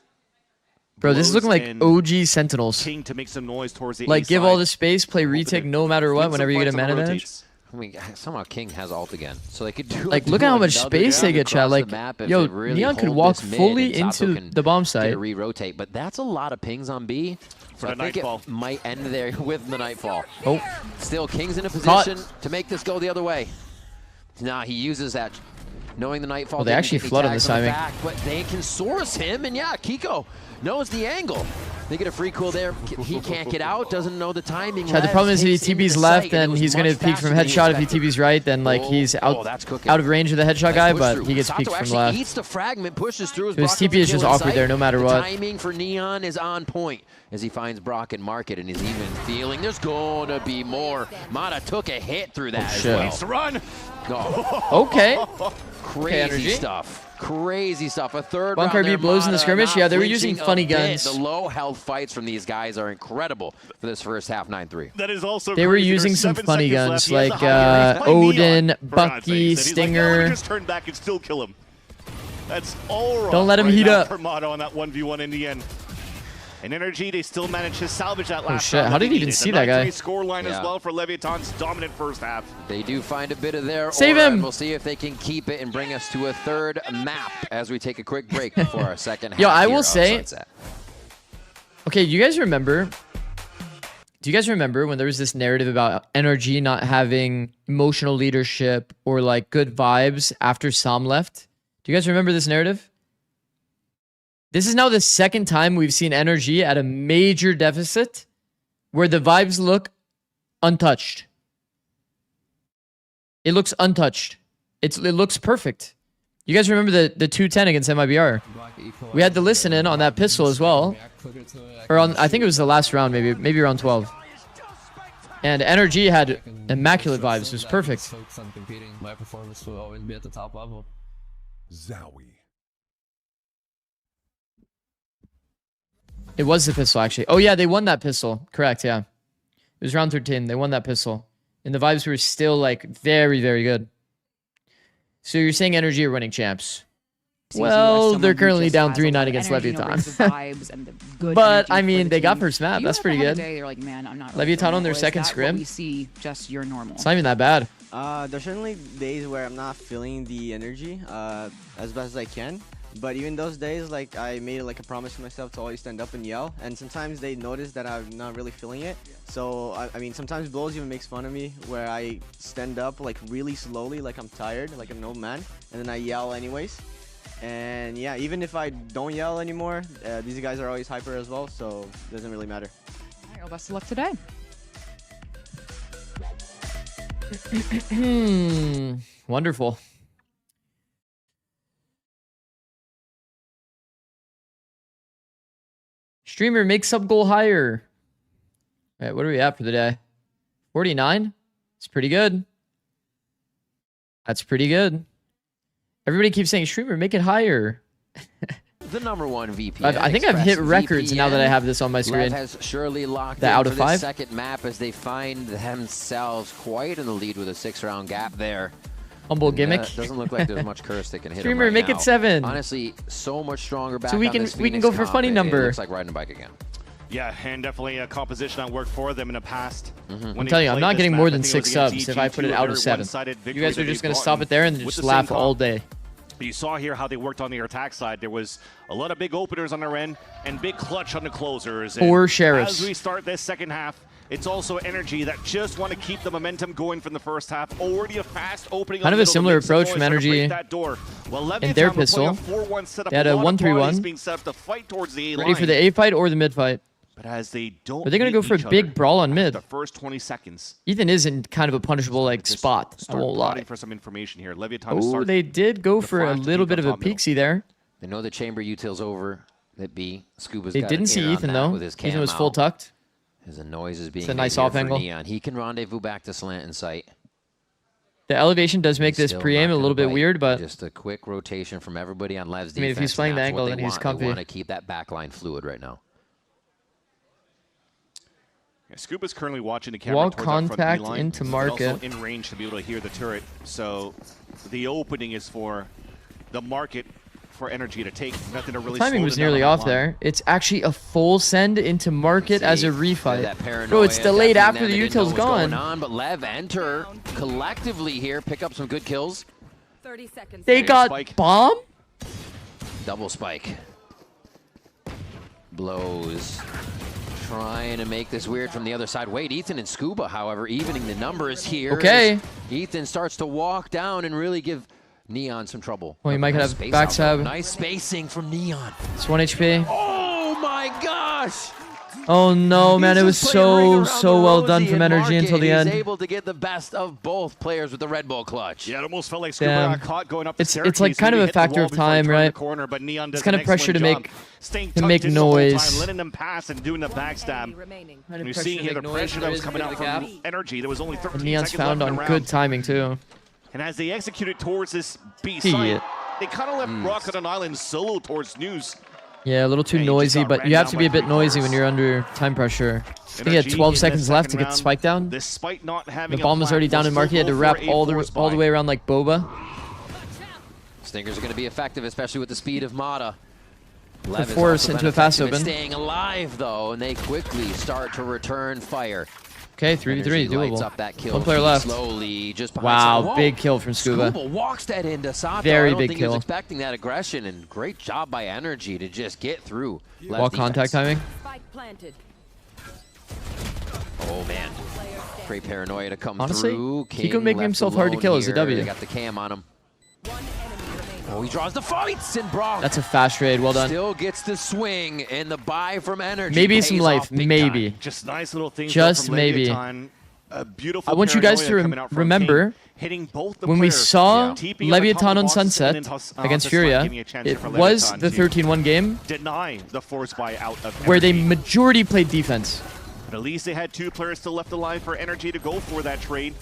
Speaker 3: Bro, this is
Speaker 6: blows
Speaker 3: looking like
Speaker 6: and
Speaker 3: OG Sentinels.
Speaker 6: King to make some noise towards the
Speaker 3: Like,
Speaker 6: A
Speaker 3: give
Speaker 6: side.
Speaker 3: all the space, play retake no matter what whenever you get a man advantage.
Speaker 5: I mean, somehow King has alt again, so they could do
Speaker 3: Like,
Speaker 5: do
Speaker 3: look at how much
Speaker 5: another
Speaker 3: space they
Speaker 5: jump
Speaker 3: get, chat.
Speaker 5: across the
Speaker 3: Like,
Speaker 5: map if
Speaker 3: yo,
Speaker 5: they really
Speaker 3: Neon could
Speaker 5: hold
Speaker 3: walk
Speaker 5: this mid
Speaker 3: fully
Speaker 5: and Sato
Speaker 3: into
Speaker 5: can
Speaker 3: the bomb
Speaker 5: get
Speaker 3: site.
Speaker 5: a re-rotate, but that's a lot of pings on B. So I think it might end there with the Nightfall.
Speaker 3: Oh.
Speaker 5: Still, King's in a position to make this go the other way. Nah, he uses that, knowing the Nightfall.
Speaker 3: Well, they actually flood on this timing.
Speaker 5: But they can source him, and yeah, Kiko knows the angle. They get a free cool there. He can't get out, doesn't know the timing.
Speaker 3: Chad, the problem is if he TB's left, then he's going to peek from headshot. If he TB's right, then like he's out of range of the headshot guy, but he gets peeked from left.
Speaker 5: Eats the fragment, pushes through.
Speaker 3: So his TP is just awkward there no matter what.
Speaker 5: The timing for Neon is on point as he finds Brock and Market, and is even feeling there's going to be more. Mata took a hit through that as well.
Speaker 6: Needs to run.
Speaker 3: Okay.
Speaker 5: Crazy stuff. Crazy stuff. A third round
Speaker 3: Bunker
Speaker 5: there,
Speaker 3: blows in the
Speaker 5: Mata
Speaker 3: skirmish. Yeah, they were
Speaker 5: flinching
Speaker 3: using funny
Speaker 5: a bit.
Speaker 3: guns.
Speaker 5: The low health fights from these guys are incredible for this first half 9-3.
Speaker 6: That is also
Speaker 3: they were using some funny guns like Odin, Bucky, Stinger.
Speaker 6: Like, just turn back and still kill him. That's all right.
Speaker 3: Don't let him heat up.
Speaker 6: For Mata on that 1v1 in the end. And NRG, they still managed to salvage that last
Speaker 3: shit, how did he even see that guy?
Speaker 6: Scoreline as well for Leviathan's dominant first half.
Speaker 5: They do find a bit of their
Speaker 3: Save
Speaker 5: aura,
Speaker 3: him!
Speaker 5: and we'll see if they can keep it and bring us to a third map as we take a quick break before our second half.
Speaker 3: Yo, I
Speaker 5: here
Speaker 3: will
Speaker 5: of
Speaker 3: say,
Speaker 5: Sunset.
Speaker 3: okay, do you guys remember when there was this narrative about NRG not having emotional leadership or like good vibes after Sam left? Do you guys remember this narrative? This is now the second time we've seen NRG at a major deficit where the vibes look untouched. It looks untouched. It looks perfect. You guys remember the 210 against MIBR? We had to listen in on that pistol as well. Or on, I think it was the last round, maybe round 12. And NRG had immaculate vibes. It was perfect.
Speaker 15: My performance will always be at the top level.
Speaker 16: Zowie.
Speaker 3: It was the pistol, actually. Oh, yeah, they won that pistol. Correct, yeah. It was round 13. They won that pistol. And the vibes were still, like, very, very good. So you're saying NRG are winning champs? Well, they're currently down 3-9 against Leviathan. But, I mean, they got first map. That's pretty good. Leviathan on their second scrim. It's not even that bad.
Speaker 17: There's certainly days where I'm not feeling the energy as best as I can. But even those days, like, I made like a promise to myself to always stand up and yell. And sometimes they notice that I'm not really feeling it. So, I mean, sometimes Blows even makes fun of me where I stand up like really slowly, like I'm tired, like an old man. And then I yell anyways. And yeah, even if I don't yell anymore, these guys are always hyper as well. So it doesn't really matter.
Speaker 18: All right, well, best of luck today.
Speaker 3: Wonderful. Streamer, make sub goal higher. All right, what are we at for the day? 49? It's pretty good. That's pretty good. Everybody keeps saying, streamer, make it higher.
Speaker 5: The #1 VPN.
Speaker 3: I think I've hit records now that I have this on my screen.
Speaker 5: LEV has surely locked
Speaker 3: the
Speaker 5: in
Speaker 3: out of
Speaker 5: for
Speaker 3: 5
Speaker 5: this second map as they find themselves quite in the lead with a 6-round gap there.
Speaker 3: Humble gimmick.
Speaker 5: Doesn't look like there's much curse that can hit
Speaker 3: Streamer,
Speaker 5: him right
Speaker 3: make
Speaker 5: now.
Speaker 3: it 7.
Speaker 5: Honestly, so much stronger back
Speaker 3: so we
Speaker 5: on
Speaker 3: can
Speaker 5: this
Speaker 3: we can
Speaker 5: Phoenix
Speaker 3: go for
Speaker 5: comp.
Speaker 3: funny number.
Speaker 5: It looks like riding a bike again.
Speaker 6: Yeah, and definitely a composition that worked for them in the past.
Speaker 3: I'm telling you, I'm not getting more than 6 subs if I put it out of 7. You guys are just going to stop it there and just laugh all day.
Speaker 6: You saw here how they worked on the attack side. There was a lot of big openers on their end and big clutch on the closers.
Speaker 3: Or sheriffs.
Speaker 6: As we start this second half, it's also NRG that just want to keep the momentum going from the first half. Already a fast opening.
Speaker 3: Kind of a similar approach from NRG in their pistol. They had a 1-3-1. Ready for the A fight or the mid fight.
Speaker 6: But as they don't,
Speaker 3: are they going to go for a big brawl on mid?
Speaker 6: The first 20 seconds.
Speaker 3: Ethan is in kind of a punishable like spot. I won't lie.
Speaker 6: For some information here.
Speaker 3: Oh, they did go for a little bit of a peeksy there.
Speaker 5: They know the chamber util's over. That B. Scuba's
Speaker 3: They
Speaker 5: got
Speaker 3: didn't see Ethan though. Ethan was full tucked.
Speaker 5: As the noise is being
Speaker 3: it's a nice off angle.
Speaker 5: Neon. He can rendezvous back to slant in sight.
Speaker 3: The elevation does make this pre-aim a little bit weird, but
Speaker 5: just a quick rotation from everybody on Lev's defense.
Speaker 3: I mean, if he's playing the angle, then he's comfy.
Speaker 5: They want to keep that backline fluid right now.
Speaker 6: Yeah, Scuba's currently watching the camera.
Speaker 3: Wall contact into market.
Speaker 6: Also in range to be able to hear the turret. So the opening is for the market for NRG to take. Nothing to really.
Speaker 3: Timing was nearly off there. It's actually a full send into market as a refight. Bro, it's delayed after the util's gone.
Speaker 5: But LEV enter collectively here, pick up some good kills.
Speaker 9: 30 seconds.
Speaker 3: They got bomb?
Speaker 5: Double spike. Blows. Trying to make this weird from the other side. Wait, Ethan and Scuba, however, evening the numbers here.
Speaker 3: Okay.
Speaker 5: Ethan starts to walk down and really give Neon some trouble.
Speaker 3: Well, he might have backstab.
Speaker 5: Nice spacing from Neon.
Speaker 3: It's 1 HP.
Speaker 5: Oh my gosh!
Speaker 3: Oh no, man, it was so well done from NRG until the end.
Speaker 5: He's able to get the best of both players with the Red Bull clutch.
Speaker 6: Yeah, it almost felt like Scuba got caught going up the staircase.
Speaker 3: It's like kind of a factor of time, right?
Speaker 6: But Neon does
Speaker 3: it's kind of pressure to make
Speaker 6: noise.
Speaker 3: Letting
Speaker 6: them pass and doing the backstab. And you're seeing here the pressure that was coming out from NRG. There was only 13
Speaker 3: Neon's
Speaker 6: seconds
Speaker 3: found
Speaker 6: left in
Speaker 3: on
Speaker 6: the round.
Speaker 3: good timing too.
Speaker 6: And as they executed towards this B site, they kind of left Rocket on Island solo towards News.
Speaker 3: Yeah, a little too noisy, but you have to be a bit noisy when you're under time pressure. I think he had 12 seconds left to get the spike down. The bomb was already down in market. He had to wrap all the way around like Boba.
Speaker 5: Stingers are going to be effective, especially with the speed of Mata.
Speaker 3: The force into a fast open.
Speaker 5: Staying alive though, and they quickly start to return fire.
Speaker 3: Okay, 3v3, doable.
Speaker 5: Up that kill.
Speaker 3: 1 player left.
Speaker 5: Slowly, just
Speaker 3: wow, big kill from Scuba.
Speaker 5: Scuba walks that into Sato.
Speaker 3: Very
Speaker 5: I don't
Speaker 3: big
Speaker 5: think
Speaker 3: kill.
Speaker 5: He was expecting that aggression, and great job by NRG to just get through.
Speaker 3: Wall contact timing.
Speaker 5: Oh man, great paranoia to come
Speaker 3: Honestly,
Speaker 5: through.
Speaker 3: Kiko making himself hard to kill is a W.
Speaker 5: They got the cam on him. Oh, he draws the fights, and Brock.
Speaker 3: That's a fast trade. Well done.
Speaker 5: Still gets the swing, and the buy from NRG.
Speaker 3: Maybe some life. Maybe.
Speaker 6: Just nice little things.
Speaker 3: Just maybe.
Speaker 6: A beautiful
Speaker 3: I want you guys to remember when we saw Leviathan on Sunset against Furia, it was the 13-1 game where they majority played defense.
Speaker 6: But at least they had 2 players still left alive for NRG to go for that trade.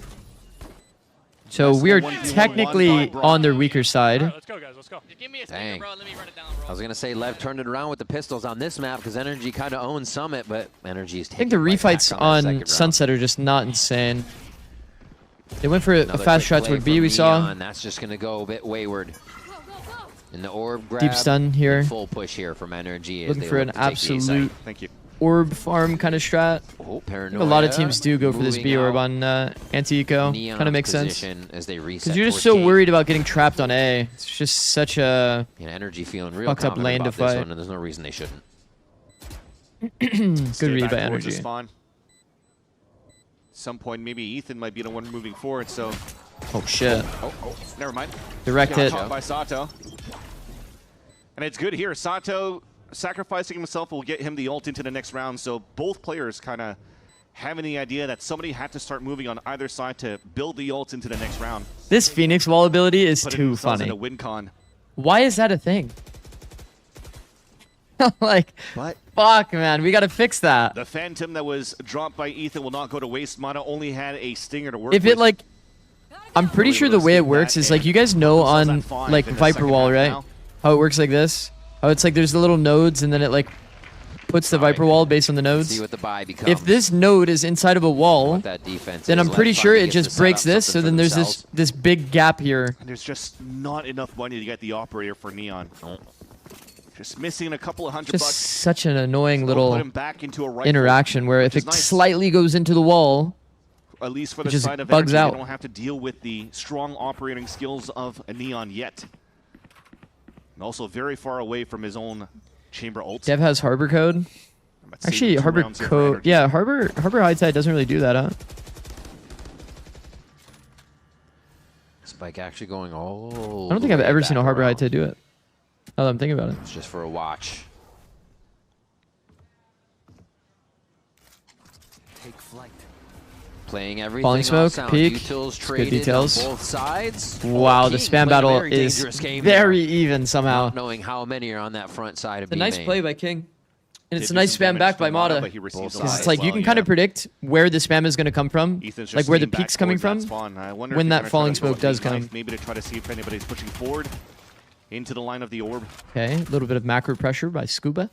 Speaker 3: So we are technically on their weaker side.
Speaker 10: Let's go, guys. Let's go.
Speaker 13: Give me a
Speaker 5: Dang.
Speaker 13: stinger, bro. Let me run it down, bro.
Speaker 5: I was going to say Lev turned it around with the pistols on this map because NRG kind of owns Summit, but NRG is taking
Speaker 3: I think the refights on Sunset are just not insane. They went for a fast shot toward B, we saw.
Speaker 5: That's just going to go a bit wayward. And the orb grab.
Speaker 3: Deep stun here.
Speaker 5: Full push here from NRG.
Speaker 3: Looking for an absolute
Speaker 6: Thank you.
Speaker 3: orb farm kind of strat.
Speaker 5: Oh,
Speaker 3: I think a lot of teams do go for this B orb on anti-eco. Kind of makes sense.
Speaker 5: Because
Speaker 3: you're just so worried about getting trapped on A. It's just such a
Speaker 5: NRG feeling real
Speaker 3: fucked up lane to fight.
Speaker 5: And there's no reason they shouldn't.
Speaker 3: Good read by NRG.
Speaker 6: Some point, maybe Ethan might be the one moving forward. So.
Speaker 3: Oh shit.
Speaker 6: Oh, never mind.
Speaker 3: Direct hit.
Speaker 6: By Sato. And it's good here. Sato sacrificing himself will get him the ult into the next round. So both players kind of having the idea that somebody had to start moving on either side to build the ult into the next round.
Speaker 3: This Phoenix wall ability is too funny. Why is that a thing? Like, fuck, man, we gotta fix that.
Speaker 6: The Phantom that was dropped by Ethan will not go to waste. Mata only had a stinger to work
Speaker 3: if
Speaker 6: with.
Speaker 3: it like, I'm pretty sure the way it works is like, you guys know on like Viper wall, right? How it works like this? How it's like there's the little nodes and then it like puts the Viper wall based on the nodes.
Speaker 5: See what the buy becomes.
Speaker 3: If this node is inside of a wall, then I'm pretty sure it just breaks this, so then there's this big gap here.
Speaker 6: And there's just not enough money to get the operator for Neon. Just missing a couple of $100
Speaker 3: Just
Speaker 6: bucks.
Speaker 3: such an annoying little
Speaker 6: put him back into a rifle,
Speaker 3: interaction where if it slightly goes into the wall,
Speaker 6: at least for
Speaker 3: it
Speaker 6: the
Speaker 3: just
Speaker 6: side of
Speaker 3: bugs
Speaker 6: NRG,
Speaker 3: out.
Speaker 6: they don't have to deal with the strong operating skills of a Neon yet. And also very far away from his own chamber ult.
Speaker 3: Dev has Harbor Code. Actually, Harbor Code. Yeah, Harbor High Tide doesn't really do that, huh?
Speaker 5: Spike actually going all.
Speaker 3: I don't think I've ever seen a Harbor High Tide do it. Now that I'm thinking about it.
Speaker 5: It's just for a watch.
Speaker 6: Take flight.
Speaker 5: Playing everything.
Speaker 3: Falling smoke, peek. Good details.
Speaker 5: On both sides.
Speaker 3: Wow, the spam battle is very even somehow.
Speaker 5: Not knowing how many are on that front side of
Speaker 3: a nice play by King. And it's a nice spam back by Mata. Because it's like you can kind of predict where the spam is going to come from. Like where the peak's coming from when that falling smoke does come.
Speaker 6: Maybe to try to see if anybody's pushing forward into the line of the orb.
Speaker 3: Okay, a little bit of macro pressure by Scuba.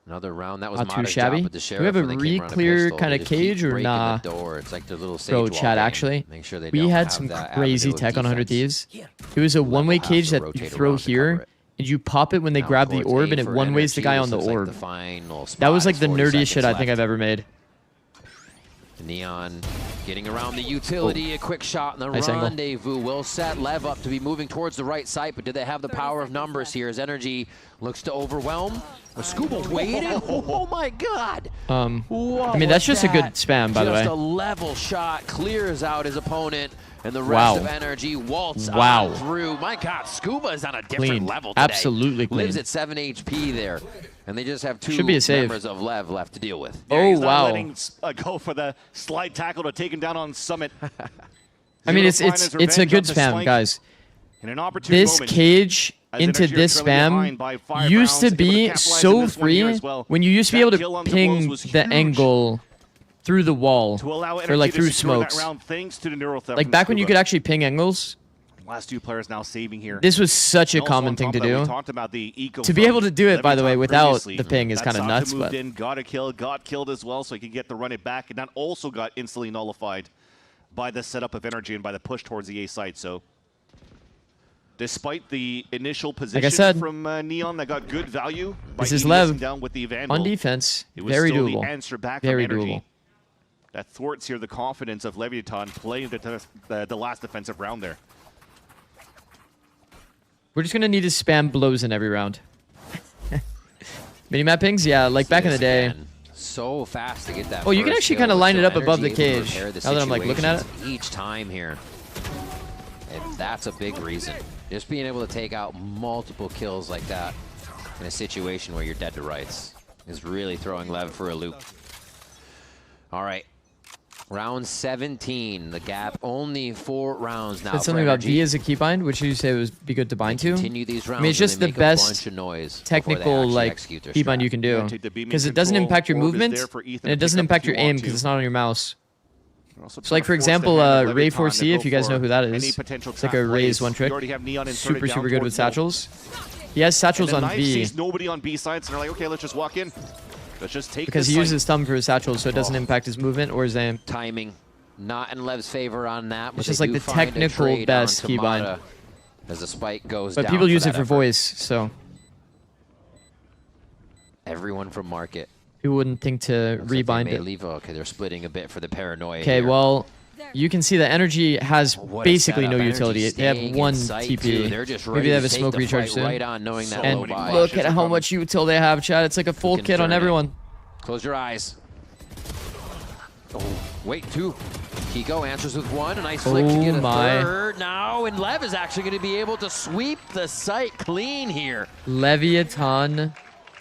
Speaker 5: Another round. That was
Speaker 3: not too
Speaker 5: Mata's
Speaker 3: shabby.
Speaker 5: job with the
Speaker 3: Do we have a re-clear kind of cage or nah?
Speaker 5: It's like the little
Speaker 3: Bro, chat, actually, we had some crazy tech on 100 Thieves. It was a one-way cage that you throw here, and you pop it when they grab the orb, and it one-ways the guy on the orb. That was like the nerdiest shit I think I've ever made.
Speaker 5: Neon Getting around the utility, a quick shot in the
Speaker 3: Nice angle.
Speaker 5: rendezvous will set LEV up to be moving towards the right side, but do they have the power of numbers here as NRG looks to overwhelm? Scuba waiting. Oh my God.
Speaker 3: I mean, that's just a good spam, by the way.
Speaker 5: Just a level shot clears out his opponent, and the rest of NRG waltz on through. My God, Scuba is on a different level today.
Speaker 3: Absolutely clean.
Speaker 5: Lives at 7 HP there, and they just have two
Speaker 3: Should be a save.
Speaker 5: members of LEV left to deal with.
Speaker 6: Yeah, he's not letting go for the slide tackle to take him down on Summit.
Speaker 3: I mean, it's a good spam, guys.
Speaker 6: In an opportune
Speaker 3: This
Speaker 6: moment,
Speaker 3: cage into this spam used to be so free when you used to be able to ping the angle through the wall or like through smokes. Like back when you could actually ping angles.
Speaker 6: Last two players now saving here.
Speaker 3: This was such a common thing to do. To be able to do it, by the way, without the ping is kind of nuts.
Speaker 6: Moved
Speaker 3: But
Speaker 6: in, got a kill, got killed as well, so he could get the run it back, and that also got instantly nullified by the setup of NRG and by the push towards the A site. So, despite the initial position from Neon that got good value,
Speaker 3: this is LEV
Speaker 6: down with the Vandal,
Speaker 3: on defense.
Speaker 6: it was
Speaker 3: Very
Speaker 6: still
Speaker 3: doable.
Speaker 6: the answer back
Speaker 3: Very
Speaker 6: from NRG.
Speaker 3: doable.
Speaker 6: That thwarts here the confidence of Leviathan playing the last defensive round there.
Speaker 3: We're just gonna need to spam blows in every round. Minimap pings, yeah, like back in the day.
Speaker 5: So fast to get that.
Speaker 3: Oh, you can actually kind of line it up above the cage. Now that I'm like looking at it.
Speaker 5: Each time here, and that's a big reason. Just being able to take out multiple kills like that in a situation where you're dead to rights is really throwing LEV for a loop. All right. Round 17, the gap only 4 rounds now.
Speaker 3: Said something about V as a keybind, which you say would be good to bind to.
Speaker 5: Continue these rounds.
Speaker 3: I mean, it's just the best technical like keybind you can do because it doesn't impact your movement and it doesn't impact your aim because it's not on your mouse. So like for example, Ray 4C, if you guys know who that is, it's like a Ray's one trick. Super good with satchels. He has satchels on V.
Speaker 6: Sees nobody on B sides, and they're like, okay, let's just walk in. Let's just take
Speaker 3: because he uses his thumb for his satchel, so it doesn't impact his movement or his aim.
Speaker 5: Timing, not in Lev's favor on that.
Speaker 3: It's just like the technical best keybind.
Speaker 5: As the spike goes
Speaker 3: but
Speaker 5: down.
Speaker 3: People use it for voice, so.
Speaker 5: Everyone from market.
Speaker 3: Who wouldn't think to rebind it?
Speaker 5: Leave, okay, they're splitting a bit for the paranoia.
Speaker 3: Okay, well, you can see that NRG has basically no utility. They have 1 TP. Maybe they have a smoke recharge soon.
Speaker 5: And
Speaker 3: look at how much util they have, Chad. It's like a full kit on everyone.
Speaker 5: Close your eyes. Oh, wait, 2. Kiko answers with 1. A nice flick to get a third now. And Lev is actually going to be able to sweep the site clean here.
Speaker 3: Leviathan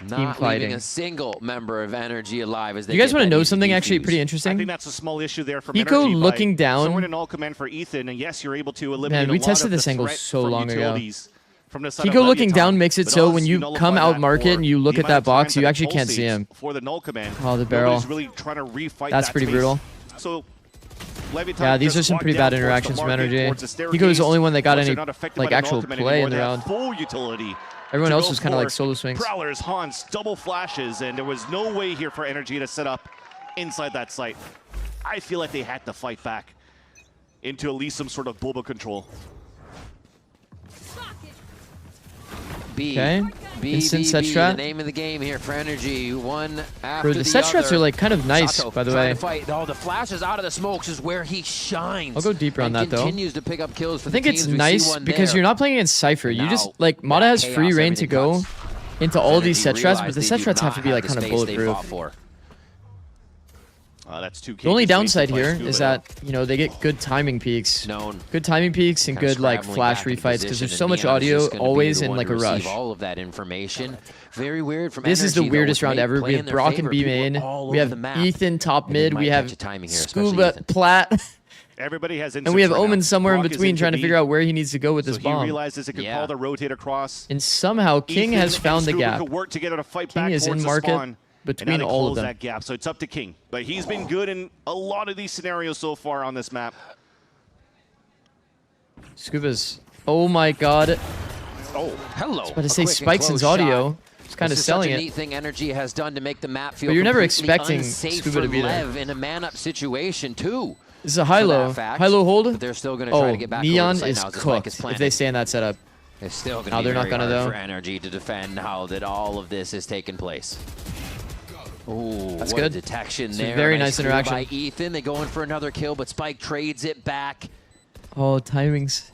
Speaker 3: team fighting.
Speaker 5: Leaving a single member of NRG alive as they
Speaker 3: you guys want to know something actually pretty interesting?
Speaker 6: I think that's a small issue there for
Speaker 3: Kiko looking down.
Speaker 6: Someone in all command for Ethan, and yes, you're able to eliminate
Speaker 3: we
Speaker 6: a lot
Speaker 3: tested
Speaker 6: of
Speaker 3: this
Speaker 6: the
Speaker 3: angle
Speaker 6: threat
Speaker 3: so
Speaker 6: from
Speaker 3: long ago.
Speaker 6: From the side of
Speaker 3: Kiko looking
Speaker 6: Leviathan,
Speaker 3: down makes it
Speaker 6: but
Speaker 3: so
Speaker 6: also
Speaker 3: when you come out market and you look at that box, you actually can't see him.
Speaker 6: For the null command,
Speaker 3: oh, the barrel.
Speaker 6: Really trying to refight
Speaker 3: that's pretty brutal.
Speaker 6: So, Leviathan
Speaker 3: yeah, these are some pretty bad interactions from NRG. Kiko is the only one that got any like actual play in the round.
Speaker 6: Full utility.
Speaker 3: Everyone else was kind of like solo swings.
Speaker 6: Prowlers, haunts, double flashes, and there was no way here for NRG to set up inside that site. I feel like they had to fight back into at least some sort of Boba control.
Speaker 3: Instant set strat.
Speaker 5: The name of the game here for NRG. One after
Speaker 3: the set strats are like kind of nice,
Speaker 5: Sato
Speaker 3: by the way.
Speaker 5: Oh, the flashes out of the smokes is where he shines.
Speaker 3: I'll go deeper on that though.
Speaker 5: Continues to pick up kills for
Speaker 3: I think it's nice because you're not playing against Cypher. You just like Mata has free reign to go into all these set strats, but the set strats have to be like kind of bulletproof.
Speaker 6: That's 2
Speaker 3: the only downside here is that, you know, they get good timing peaks. Good timing peaks and good, like, flash refights because there's so much audio always in, like, a rush.
Speaker 5: All of that information. Very weird from
Speaker 3: this
Speaker 5: NRG,
Speaker 3: is the weirdest
Speaker 5: though,
Speaker 3: round ever. We have Brock and B main. We have Ethan top mid. We have Scuba Plat.
Speaker 6: Everybody has
Speaker 3: and we have Omen somewhere in between trying to figure out where he needs to go with this bomb.
Speaker 6: He realizes it could call the rotate across.
Speaker 3: And somehow King has found the gap. King is in market. Between all of them.
Speaker 6: That gap, so it's up to King. But he's been good in a lot of these scenarios so far on this map.
Speaker 3: Scuba's, oh my god.
Speaker 5: Oh, hello.
Speaker 3: I was about to say Spikeson's audio. It's kind of selling it.
Speaker 5: This is such a neat thing NRG has done to make the map feel
Speaker 3: but you're never expecting
Speaker 5: Scuba
Speaker 3: to be there.
Speaker 5: in a man-up situation too.
Speaker 3: This is a high-low. High-low hold.
Speaker 5: But they're still going to try to get back
Speaker 3: Neon
Speaker 5: over the
Speaker 3: is
Speaker 5: site now,
Speaker 3: cooked if they stay in that setup.
Speaker 5: It's still going to be
Speaker 3: they're not
Speaker 5: very
Speaker 3: gonna
Speaker 5: hard
Speaker 3: though.
Speaker 5: for NRG to defend how that all of this is taking place. Oh,
Speaker 3: that's
Speaker 5: what
Speaker 3: good.
Speaker 5: a detection
Speaker 3: It's
Speaker 5: there.
Speaker 3: a very
Speaker 5: nice
Speaker 3: nice
Speaker 5: clear
Speaker 3: interaction.
Speaker 5: by Ethan. They go in for another kill, but Spike trades it back.
Speaker 3: Oh, timings.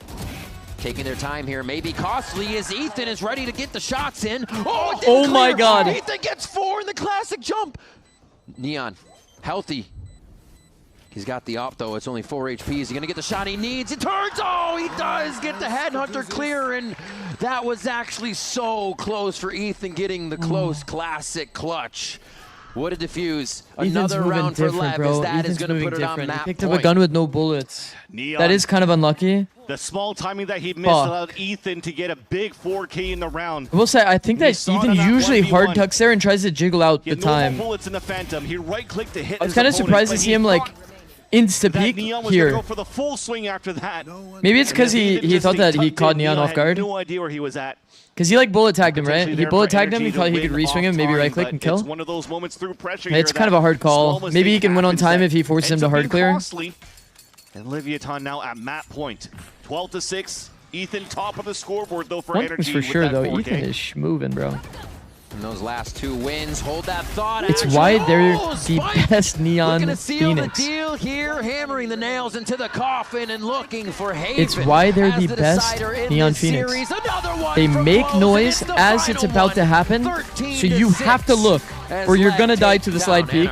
Speaker 5: Taking their time here may be costly as Ethan is ready to get the shots in. Oh, it didn't
Speaker 3: Oh my
Speaker 5: clear.
Speaker 3: God.
Speaker 5: Ethan gets 4 in the classic jump. Neon, healthy. He's got the op though. It's only 4 HP. Is he gonna get the shot he needs? It turns. Oh, he does get the headhunter clear, and that was actually so close for Ethan getting the close classic clutch. What a defuse. Another round for LEV as that is going to put it on map
Speaker 3: He picked up a gun with no bullets.
Speaker 6: Neon,
Speaker 3: that is kind of unlucky.
Speaker 6: The small timing that he missed allowed Ethan to get a big 4K in the round.
Speaker 3: I will say, I think that Ethan usually hard tucks there and tries to jiggle out the time.
Speaker 6: Bullets in the Phantom. He right-clicked to hit
Speaker 3: I was kind of surprised to see him like insta-peek here.
Speaker 6: Go for the full swing after that.
Speaker 3: Maybe it's because he thought that he caught Neon off guard.
Speaker 6: No idea where he was at.
Speaker 3: Because he like bullet tagged him, right? He bullet tagged him. He thought he could re-swing him, maybe right click and kill.
Speaker 6: It's one of those moments through pressure.
Speaker 3: It's kind of a hard call. Maybe he can win on time if he forces him to hard clear.
Speaker 6: And Leviathan now at map point. 12-6. Ethan top of the scoreboard though for
Speaker 3: One
Speaker 6: NRG.
Speaker 3: thing's for sure though,
Speaker 6: 4K.
Speaker 3: Ethan is moving, bro.
Speaker 5: And those last 2 wins, hold that thought.
Speaker 3: It's
Speaker 5: action.
Speaker 3: why they're
Speaker 5: Oh,
Speaker 3: the
Speaker 5: Spike
Speaker 3: best Neon
Speaker 5: looking to seal
Speaker 3: Phoenix.
Speaker 5: the deal here, hammering the nails into the coffin and looking for Haven.
Speaker 3: It's why they're
Speaker 5: as
Speaker 3: the best
Speaker 5: decider in
Speaker 3: Neon
Speaker 5: this
Speaker 3: Phoenix.
Speaker 5: series. Another one
Speaker 3: They
Speaker 5: from
Speaker 3: make
Speaker 5: close,
Speaker 3: noise
Speaker 5: and
Speaker 3: as it's about to happen, so you have to look, or you're gonna die to the slide peek.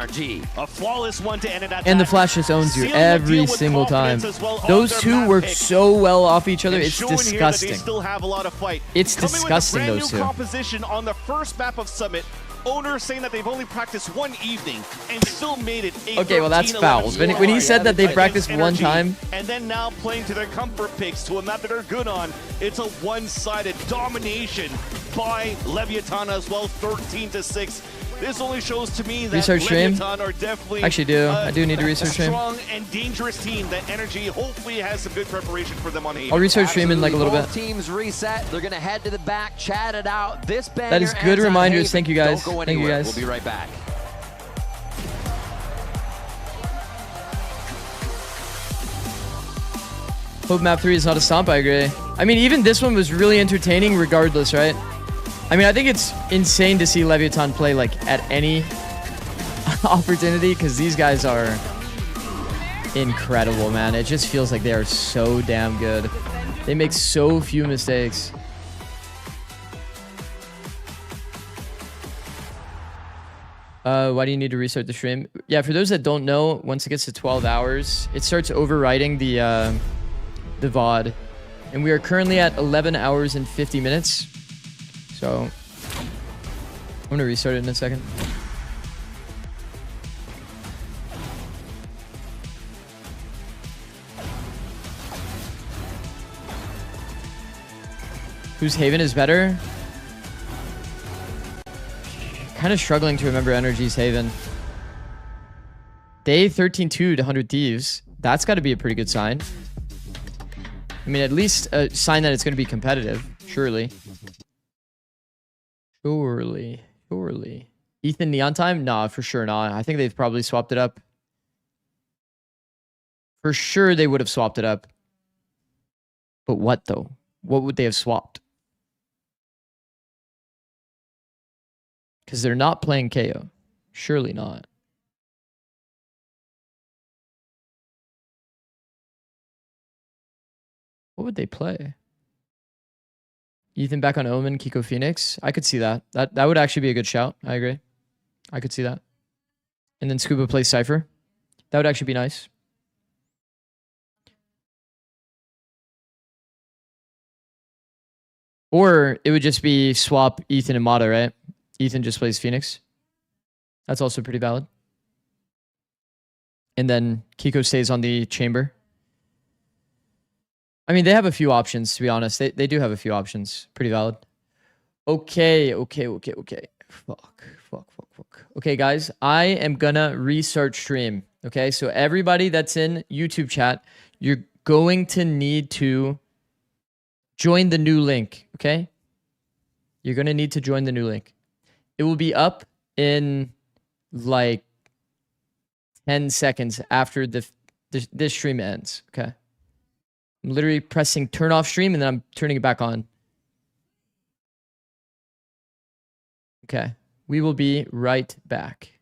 Speaker 6: A flawless one to end it at
Speaker 3: And the
Speaker 6: that.
Speaker 3: flash just owns you
Speaker 6: Sealing the
Speaker 3: every
Speaker 6: deal with
Speaker 3: single time.
Speaker 6: confidence as well on
Speaker 3: Those
Speaker 6: their
Speaker 3: two
Speaker 6: map
Speaker 3: work
Speaker 6: pick.
Speaker 3: so well off each other,
Speaker 6: And
Speaker 3: it's
Speaker 6: showing here that
Speaker 3: disgusting.
Speaker 6: They still have a lot of fight.
Speaker 3: It's
Speaker 6: Coming with a
Speaker 3: disgusting,
Speaker 6: brand
Speaker 3: those
Speaker 6: new
Speaker 3: two.
Speaker 6: composition on the first map of Summit. Owners saying that they've only practiced one evening and still made it.
Speaker 3: Okay, well that's fouls. When he said that they practiced one time,
Speaker 6: and then now playing to their comfort picks to a map that they're good on, it's a one-sided domination by Leviathan as well, 13-6. This only shows to me that
Speaker 3: Research stream?
Speaker 6: Leviathan are definitely
Speaker 3: Actually do. I do need to research
Speaker 6: a
Speaker 3: stream.
Speaker 6: strong and dangerous team that NRG hopefully has some good preparation for them on Haven.
Speaker 3: I'll research stream in like a little bit.
Speaker 5: Both teams reset. They're going to head to the back, chat it out. This banger
Speaker 3: That is good
Speaker 5: ends on
Speaker 3: reminders.
Speaker 5: Haven.
Speaker 3: Thank you guys.
Speaker 5: Don't go
Speaker 3: Thank you
Speaker 5: anywhere.
Speaker 3: guys.
Speaker 5: We'll be right back.
Speaker 3: Hope map 3 is not a stomp, I agree. I mean, even this one was really entertaining regardless, right? I mean, I think it's insane to see Leviathan play like at any opportunity because these guys are incredible, man. It just feels like they are so damn good. They make so few mistakes. Why do you need to restart the stream? Yeah, for those that don't know, once it gets to 12 hours, it starts overriding the VOD. And we are currently at 11 hours and 50 minutes. So I'm going to restart it in a second. Whose Haven is better? Kind of struggling to remember NRG's Haven. Day 13-2 to 100 Thieves. That's got to be a pretty good sign. I mean, at least a sign that it's going to be competitive. Surely. Surely. Ethan Neon time? Nah, for sure not. I think they've probably swapped it up. For sure they would have swapped it up. But what though? What would they have swapped? Because they're not playing KO. Surely not. What would they play? Ethan back on Omen, Kiko Phoenix. I could see that. That would actually be a good shout. I agree. I could see that. And then Scuba plays Cypher. That would actually be nice. Or it would just be swap Ethan and Mata, right? Ethan just plays Phoenix. That's also pretty valid. And then Kiko stays on the chamber. I mean, they have a few options, to be honest. They do have a few options. Pretty valid. Okay. Fuck. Okay, guys. I am gonna restart stream. Okay, so everybody that's in YouTube chat, you're going to need to join the new link, okay? You're going to need to join the new link. It will be up in like 10 seconds after this stream ends, okay? I'm literally pressing turn off stream and then I'm turning it back on. Okay, we will be right back.